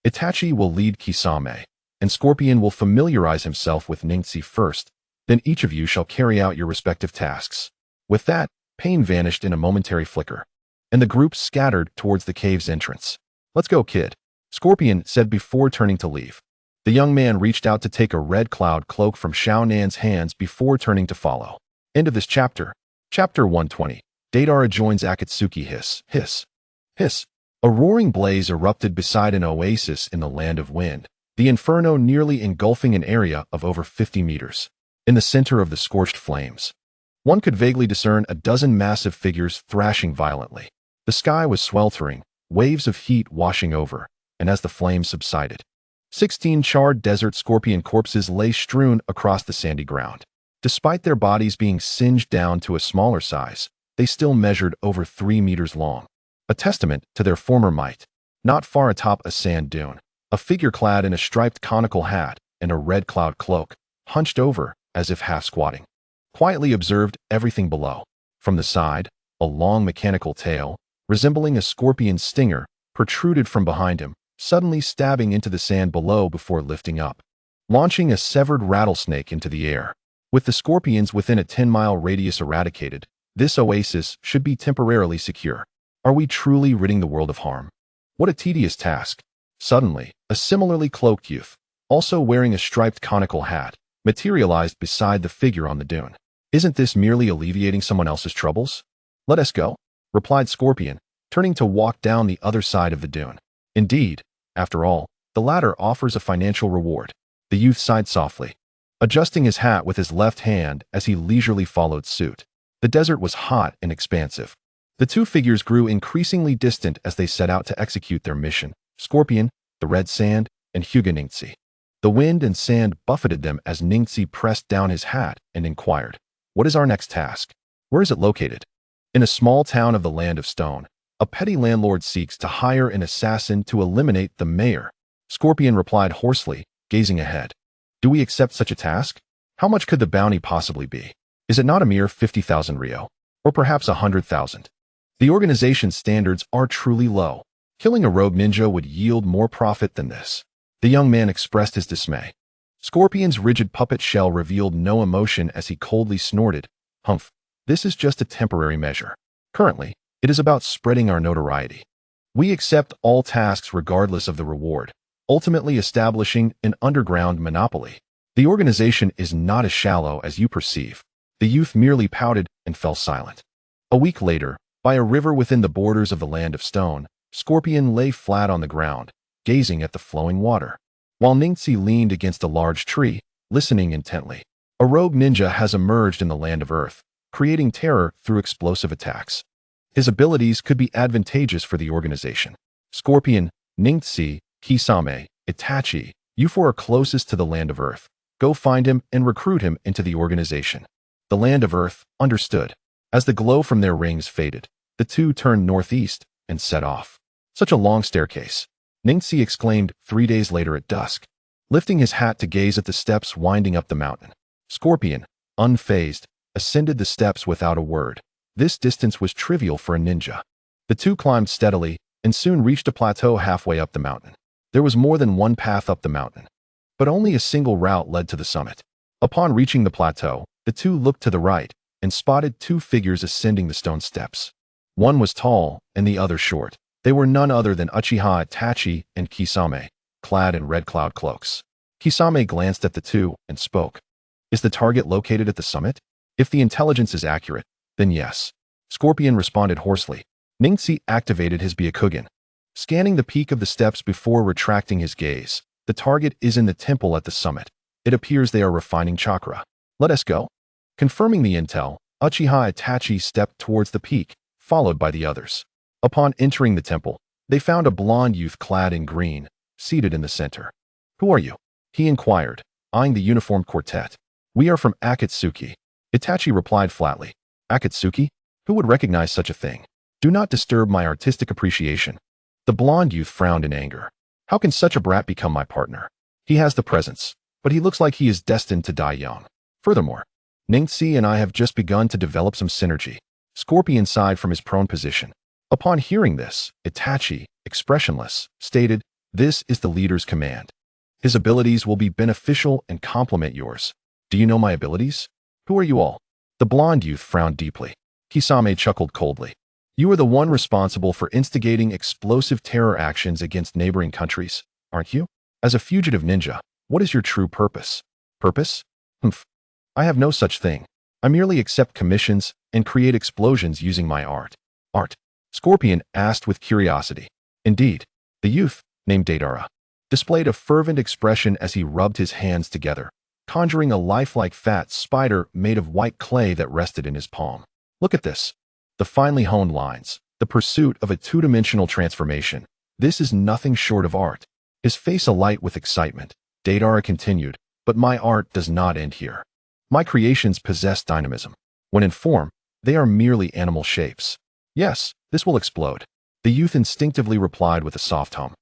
Itachi will lead Kisame, and Scorpion will familiarize himself with Ningxi first, then each of you shall carry out your respective tasks." With that, Pain vanished in a momentary flicker, and the group scattered towards the cave's entrance. "Let's go, kid," Scorpion said before turning to leave. The young man reached out to take a red cloud cloak from Shao Nan's hands before turning to follow. End of this chapter. Chapter 120. Deidara joins Akatsuki. Hiss, hiss, hiss. A roaring blaze erupted beside an oasis in the land of wind, the inferno nearly engulfing an area of over 50 meters. In the center of the scorched flames, one could vaguely discern a dozen massive figures thrashing violently. The sky was sweltering, waves of heat washing over, and as the flames subsided, 16 charred desert scorpion corpses lay strewn across the sandy ground. Despite their bodies being singed down to a smaller size, they still measured over 3 meters long, a testament to their former might. Not far atop a sand dune, a figure clad in a striped conical hat and a red cloud cloak, hunched over, as if half squatting. Quietly observed everything below. From the side, a long mechanical tail, resembling a scorpion's stinger, protruded from behind him, suddenly stabbing into the sand below before lifting up, launching a severed rattlesnake into the air. With the scorpions within a 10-mile radius eradicated, this oasis should be temporarily secure. Are we truly ridding the world of harm? What a tedious task. Suddenly, a similarly cloaked youth, also wearing a striped conical hat, materialized beside the figure on the dune. Isn't this merely alleviating someone else's troubles? Let us go, replied Scorpion, turning to walk down the other side of the dune. Indeed, after all, the latter offers a financial reward. The youth sighed softly, adjusting his hat with his left hand as he leisurely followed suit. The desert was hot and expansive. The two figures grew increasingly distant as they set out to execute their mission. Scorpion, the red sand, and Hyuga Neji. The wind and sand buffeted them as Neji pressed down his hat and inquired, "What is our next task? Where is it located?" In a small town of the Land of Stone, a petty landlord seeks to hire an assassin to eliminate the mayor. Scorpion replied hoarsely, gazing ahead. Do we accept such a task? How much could the bounty possibly be? Is it not a mere 50,000 Rio? Or perhaps 100,000? The organization's standards are truly low. Killing a rogue ninja would yield more profit than this. The young man expressed his dismay. Scorpion's rigid puppet shell revealed no emotion as he coldly snorted, "Humph, this is just a temporary measure. Currently, it is about spreading our notoriety. We accept all tasks regardless of the reward, ultimately establishing an underground monopoly. The organization is not as shallow as you perceive." The youth merely pouted and fell silent. A week later, by a river within the borders of the Land of Stone, Scorpion lay flat on the ground, gazing at the flowing water, while Neji leaned against a large tree, listening intently. A rogue ninja has emerged in the Land of Earth, creating terror through explosive attacks. His abilities could be advantageous for the organization. Scorpion, Neji, Kisame, Itachi, you four are closest to the Land of Earth. Go find him and recruit him into the organization. The Land of Earth understood. As the glow from their rings faded, the two turned northeast and set off. Such a long staircase, Neji exclaimed 3 days later at dusk, lifting his hat to gaze at the steps winding up the mountain. Scorpion, unfazed, ascended the steps without a word. This distance was trivial for a ninja. The two climbed steadily and soon reached a plateau halfway up the mountain. There was more than one path up the mountain, but only a single route led to the summit. Upon reaching the plateau, the two looked to the right and spotted two figures ascending the stone steps. One was tall and the other short. They were none other than Uchiha Itachi and Kisame, clad in red cloud cloaks. Kisame glanced at the two and spoke. Is the target located at the summit? If the intelligence is accurate, then yes. Scorpion responded hoarsely. Neji activated his Byakugan, scanning the peak of the steps before retracting his gaze. The target is in the temple at the summit. It appears they are refining chakra. Let us go. Confirming the intel, Uchiha Itachi stepped towards the peak, followed by the others. Upon entering the temple, they found a blond youth clad in green, seated in the center. Who are you? He inquired, eyeing the uniformed quartet. We are from Akatsuki. Itachi replied flatly. Akatsuki? Who would recognize such a thing? Do not disturb my artistic appreciation. The blond youth frowned in anger. How can such a brat become my partner? He has the presence, but he looks like he is destined to die young. Furthermore, Neji and I have just begun to develop some synergy. Scorpion sighed from his prone position. Upon hearing this, Itachi, expressionless, stated, This is the leader's command. His abilities will be beneficial and complement yours. Do you know my abilities? Who are you all? The blond youth frowned deeply. Kisame chuckled coldly. You are the one responsible for instigating explosive terror actions against neighboring countries, aren't you? As a fugitive ninja, what is your true purpose? Purpose? Humph. I have no such thing. I merely accept commissions and create explosions using my art. Art? Scorpion asked with curiosity. Indeed, the youth, named Deidara, displayed a fervent expression as he rubbed his hands together, conjuring a lifelike fat spider made of white clay that rested in his palm. Look at this. The finely honed lines, the pursuit of a two-dimensional transformation. This is nothing short of art. His face alight with excitement, Deidara continued, but my art does not end here. My creations possess dynamism. When in form, they are merely animal shapes. Yes, this will explode. The youth instinctively replied with a soft hum,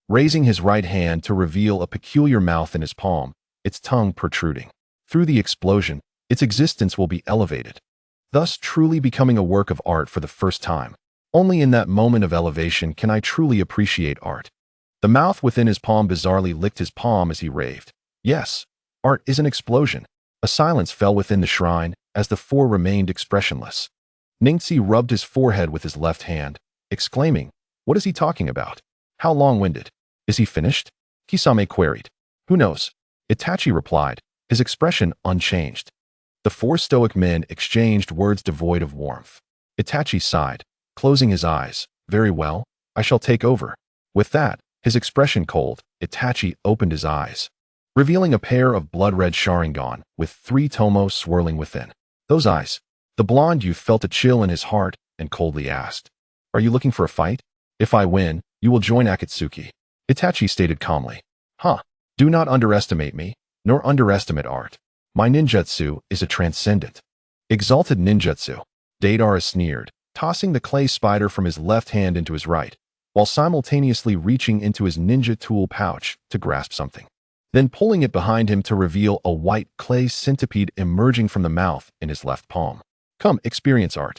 raising his right hand to reveal a peculiar mouth in his palm, its tongue protruding. Through the explosion, its existence will be elevated, thus truly becoming a work of art for the first time. Only in that moment of elevation can I truly appreciate art. The mouth within his palm bizarrely licked his palm as he raved. Yes, art is an explosion. A silence fell within the shrine as the four remained expressionless. Ningxi rubbed his forehead with his left hand, exclaiming, "What is he talking about? How long-winded? Is he finished?" Kisame queried. "Who knows?" Itachi replied, his expression unchanged. The four stoic men exchanged words devoid of warmth. Itachi sighed, closing his eyes. "Very well, I shall take over." With that, his expression cold, Itachi opened his eyes, revealing a pair of blood-red Sharingan with 3 tomos swirling within. Those eyes. The blonde youth felt a chill in his heart and coldly asked, "Are you looking for a fight? If I win, you will join Akatsuki." Itachi stated calmly, "Huh, do not underestimate me, nor underestimate art. My ninjutsu is a transcendent, exalted ninjutsu." Deidara sneered, tossing the clay spider from his left hand into his right, while simultaneously reaching into his ninja tool pouch to grasp something, then pulling it behind him to reveal a white clay centipede emerging from the mouth in his left palm. "Come, experience art."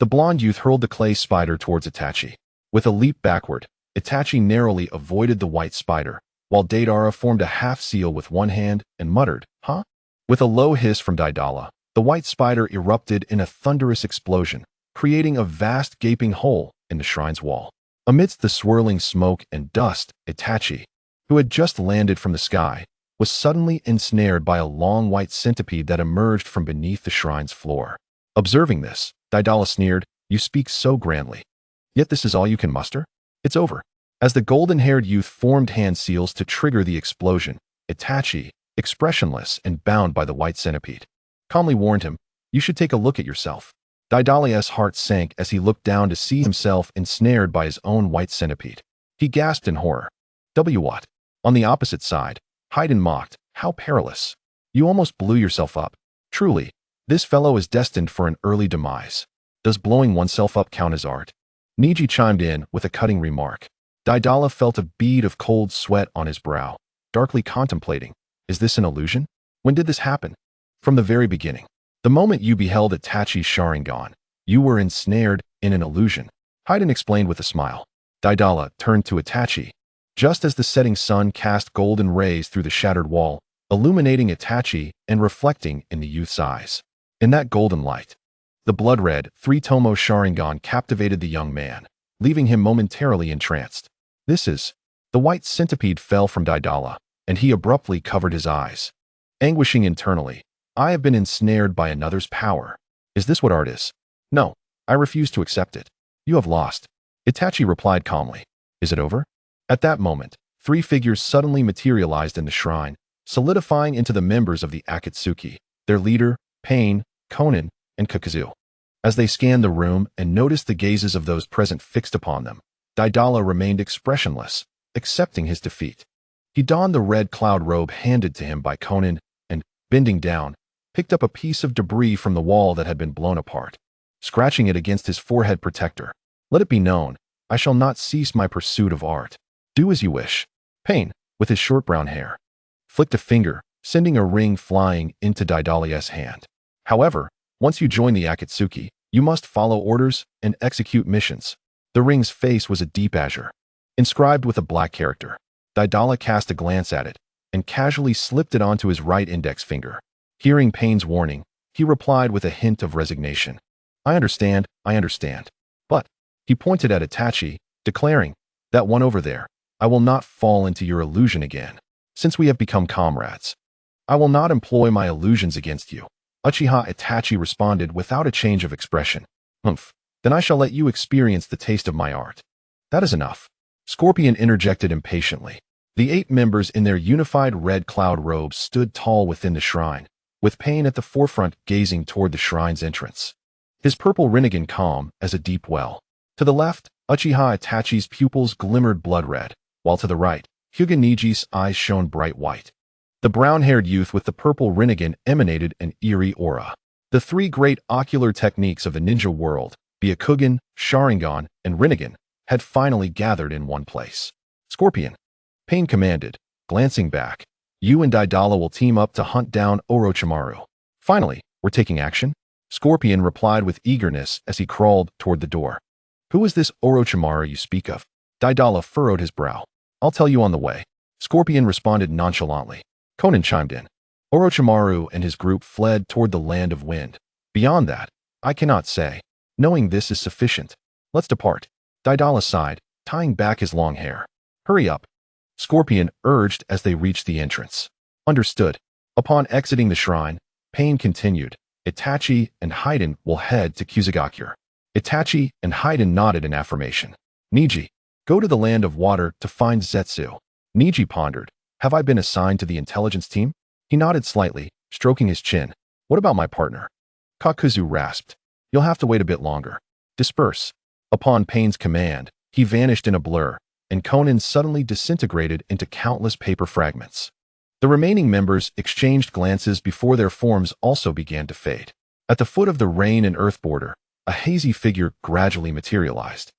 The blonde youth hurled the clay spider towards Itachi. With a leap backward, Itachi narrowly avoided the white spider, while Deidara formed a half-seal with one hand and muttered, "Huh?" With a low hiss from Daidala, the white spider erupted in a thunderous explosion, creating a vast gaping hole in the shrine's wall. Amidst the swirling smoke and dust, Itachi, who had just landed from the sky, was suddenly ensnared by a long white centipede that emerged from beneath the shrine's floor. Observing this, Daidala sneered, "You speak so grandly. Yet this is all you can muster? It's over." As the golden-haired youth formed hand seals to trigger the explosion, Itachi, expressionless and bound by the white centipede, calmly warned him, "You should take a look at yourself." Daidala's heart sank as he looked down to see himself ensnared by his own white centipede. He gasped in horror. What? On the opposite side, Haiden mocked, "How perilous. You almost blew yourself up. Truly, this fellow is destined for an early demise. Does blowing oneself up count as art?" Neji chimed in with a cutting remark. Daidala felt a bead of cold sweat on his brow, darkly contemplating, "Is this an illusion? When did this happen?" "From the very beginning. The moment you beheld Itachi's Sharingan, you were ensnared in an illusion," Haiden explained with a smile. Daidala turned to Itachi, just as the setting sun cast golden rays through the shattered wall, illuminating Itachi and reflecting in the youth's eyes. In that golden light, the blood-red 3-tomo Sharingan captivated the young man, leaving him momentarily entranced. "This is..." The white centipede fell from Daidala, and he abruptly covered his eyes, anguishing internally. "I have been ensnared by another's power. Is this what art is? No, I refuse to accept it." "You have lost," Itachi replied calmly. "Is it over?" At that moment, 3 figures suddenly materialized in the shrine, solidifying into the members of the Akatsuki, their leader, Pain, Konan, and Kakazu. As they scanned the room and noticed the gazes of those present fixed upon them, Daidala remained expressionless, accepting his defeat. He donned the red cloud robe handed to him by Konan and, bending down, picked up a piece of debris from the wall that had been blown apart, scratching it against his forehead protector. "Let it be known, I shall not cease my pursuit of art. Do as you wish." Pain, with his short brown hair, flicked a finger, sending a ring flying into Daidala's hand. "However, once you join the Akatsuki, you must follow orders and execute missions." The ring's face was a deep azure, inscribed with a black character. Daidala cast a glance at it and casually slipped it onto his right index finger. Hearing Pain's warning, he replied with a hint of resignation. I understand. But," he pointed at Itachi, declaring, "that one over there, I will not fall into your illusion again. Since we have become comrades, I will not employ my illusions against you." Uchiha Itachi responded without a change of expression. "Humph, then I shall let you experience the taste of my art." "That is enough," Scorpion interjected impatiently. The 8 members in their unified red cloud robes stood tall within the shrine, with Pain at the forefront gazing toward the shrine's entrance, his purple Rinnegan calm as a deep well. To the left, Uchiha Itachi's pupils glimmered blood red, while to the right, Hyuga Neji's eyes shone bright white. The brown-haired youth with the purple Rinnegan emanated an eerie aura. The 3 great ocular techniques of the ninja world, Byakugan, Sharingan, and Rinnegan, had finally gathered in one place. "Scorpion," Pain commanded, glancing back. You and Daidala will team up to hunt down Orochimaru. Finally, we're taking action? Scorpion replied with eagerness as he crawled toward the door. Who is this Orochimaru you speak of? Daidala furrowed his brow. I'll tell you on the way. Scorpion responded nonchalantly. Conan chimed in. Orochimaru and his group fled toward the land of wind. Beyond that, I cannot say. Knowing this is sufficient. Let's depart. Daidala sighed, tying back his long hair. Hurry up. Scorpion urged as they reached the entrance. Understood. Upon exiting the shrine, Pain continued. Itachi and Haiden will head to Kusagakure. Itachi and Haiden nodded in affirmation. Neji, go to the land of water to find Zetsu. Neji pondered. Have I been assigned to the intelligence team? He nodded slightly, stroking his chin. What about my partner? Kakuzu rasped. You'll have to wait a bit longer. Disperse. Upon Pain's command, he vanished in a blur, and Conan suddenly disintegrated into countless paper fragments. The remaining members exchanged glances before their forms also began to fade. At the foot of the rain and earth border, a hazy figure gradually materialized,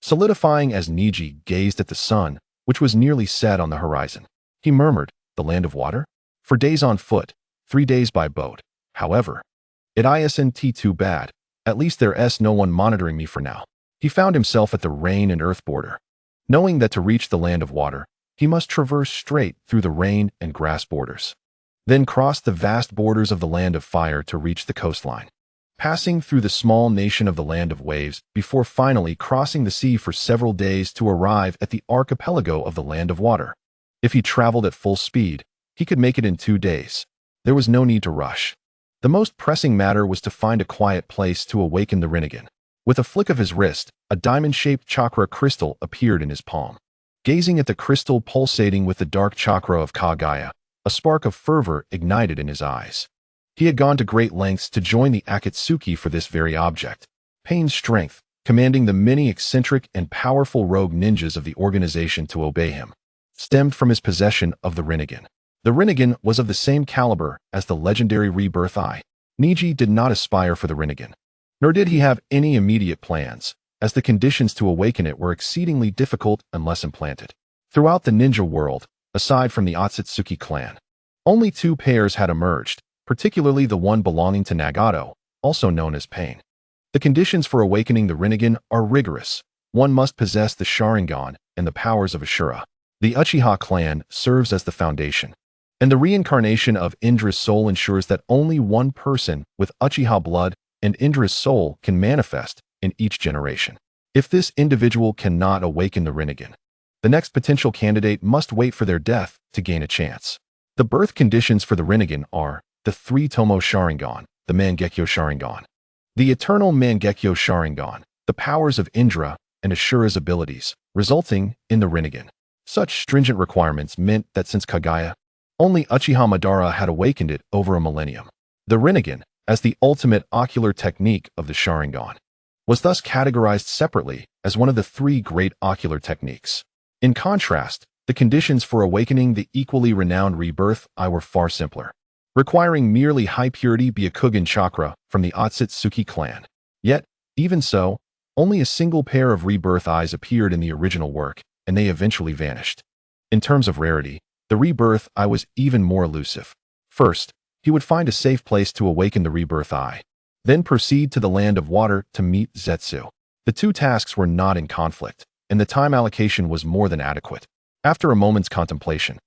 solidifying as Neji gazed at the sun, which was nearly set on the horizon. He murmured, the land of water? For days on foot, 3 days by boat. However, it isn't too bad. At least there's no one monitoring me for now. He found himself at the rain and earth border. Knowing that to reach the land of water, he must traverse straight through the rain and grass borders, then cross the vast borders of the land of fire to reach the coastline, passing through the small nation of the land of waves before finally crossing the sea for several days to arrive at the archipelago of the land of water. If he traveled at full speed, he could make it in 2 days. There was no need to rush. The most pressing matter was to find a quiet place to awaken the Rinnegan. With a flick of his wrist, a diamond-shaped chakra crystal appeared in his palm. Gazing at the crystal pulsating with the dark chakra of Kagaya, a spark of fervor ignited in his eyes. He had gone to great lengths to join the Akatsuki for this very object. Pain's strength, commanding the many eccentric and powerful rogue ninjas of the organization to obey him, stemmed from his possession of the Rinnegan. The Rinnegan was of the same caliber as the legendary Rebirth Eye. Neji did not aspire for the Rinnegan, nor did he have any immediate plans, as the conditions to awaken it were exceedingly difficult unless implanted. Throughout the ninja world, aside from the Otsutsuki clan, only 2 pairs had emerged, particularly the one belonging to Nagato, also known as Pain. The conditions for awakening the Rinnegan are rigorous. One must possess the Sharingan and the powers of Ashura. The Uchiha clan serves as the foundation, and the reincarnation of Indra's soul ensures that only one person with Uchiha blood and Indra's soul can manifest in each generation. If this individual cannot awaken the Rinnegan, the next potential candidate must wait for their death to gain a chance. The birth conditions for the Rinnegan are the 3-Tomo Sharingan, the Mangekyo Sharingan, the Eternal Mangekyo Sharingan, the powers of Indra and Ashura's abilities, resulting in the Rinnegan. Such stringent requirements meant that since Kagaya, only Uchiha Madara had awakened it over a millennium. The Rinnegan, as the ultimate ocular technique of the Sharingan, was thus categorized separately as one of the 3 great ocular techniques. In contrast, the conditions for awakening the equally renowned Rebirth Eye were far simpler, requiring merely high-purity Byakugan chakra from the Otsutsuki clan. Yet, even so, only a single pair of Rebirth Eyes appeared in the original work, and they eventually vanished. In terms of rarity, the Rebirth Eye was even more elusive. First, he would find a safe place to awaken the Rebirth Eye, then proceed to the land of water to meet Zetsu. The 2 tasks were not in conflict, and the time allocation was more than adequate. After a moment's contemplation,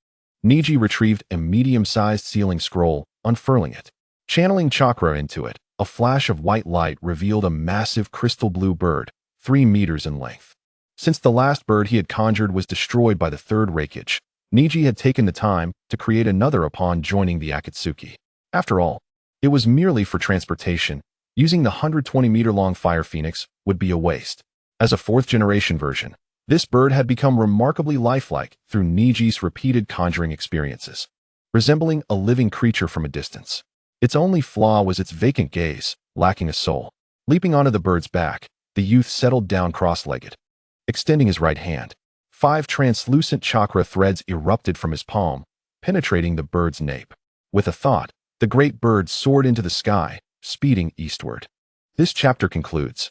Neji retrieved a medium-sized sealing scroll, unfurling it. Channeling chakra into it, a flash of white light revealed a massive crystal blue bird, 3 meters in length. Since the last bird he had conjured was destroyed by the 3rd Reikage, Neji had taken the time to create another upon joining the Akatsuki. After all, it was merely for transportation. Using the 120-meter-long Fire Phoenix would be a waste. As a 4th-generation version, this bird had become remarkably lifelike through Neji's repeated conjuring experiences, resembling a living creature from a distance. Its only flaw was its vacant gaze, lacking a soul. Leaping onto the bird's back, the youth settled down cross-legged. Extending his right hand, 5 translucent chakra threads erupted from his palm, penetrating the bird's nape. With a thought, the great bird soared into the sky, speeding eastward. This chapter concludes.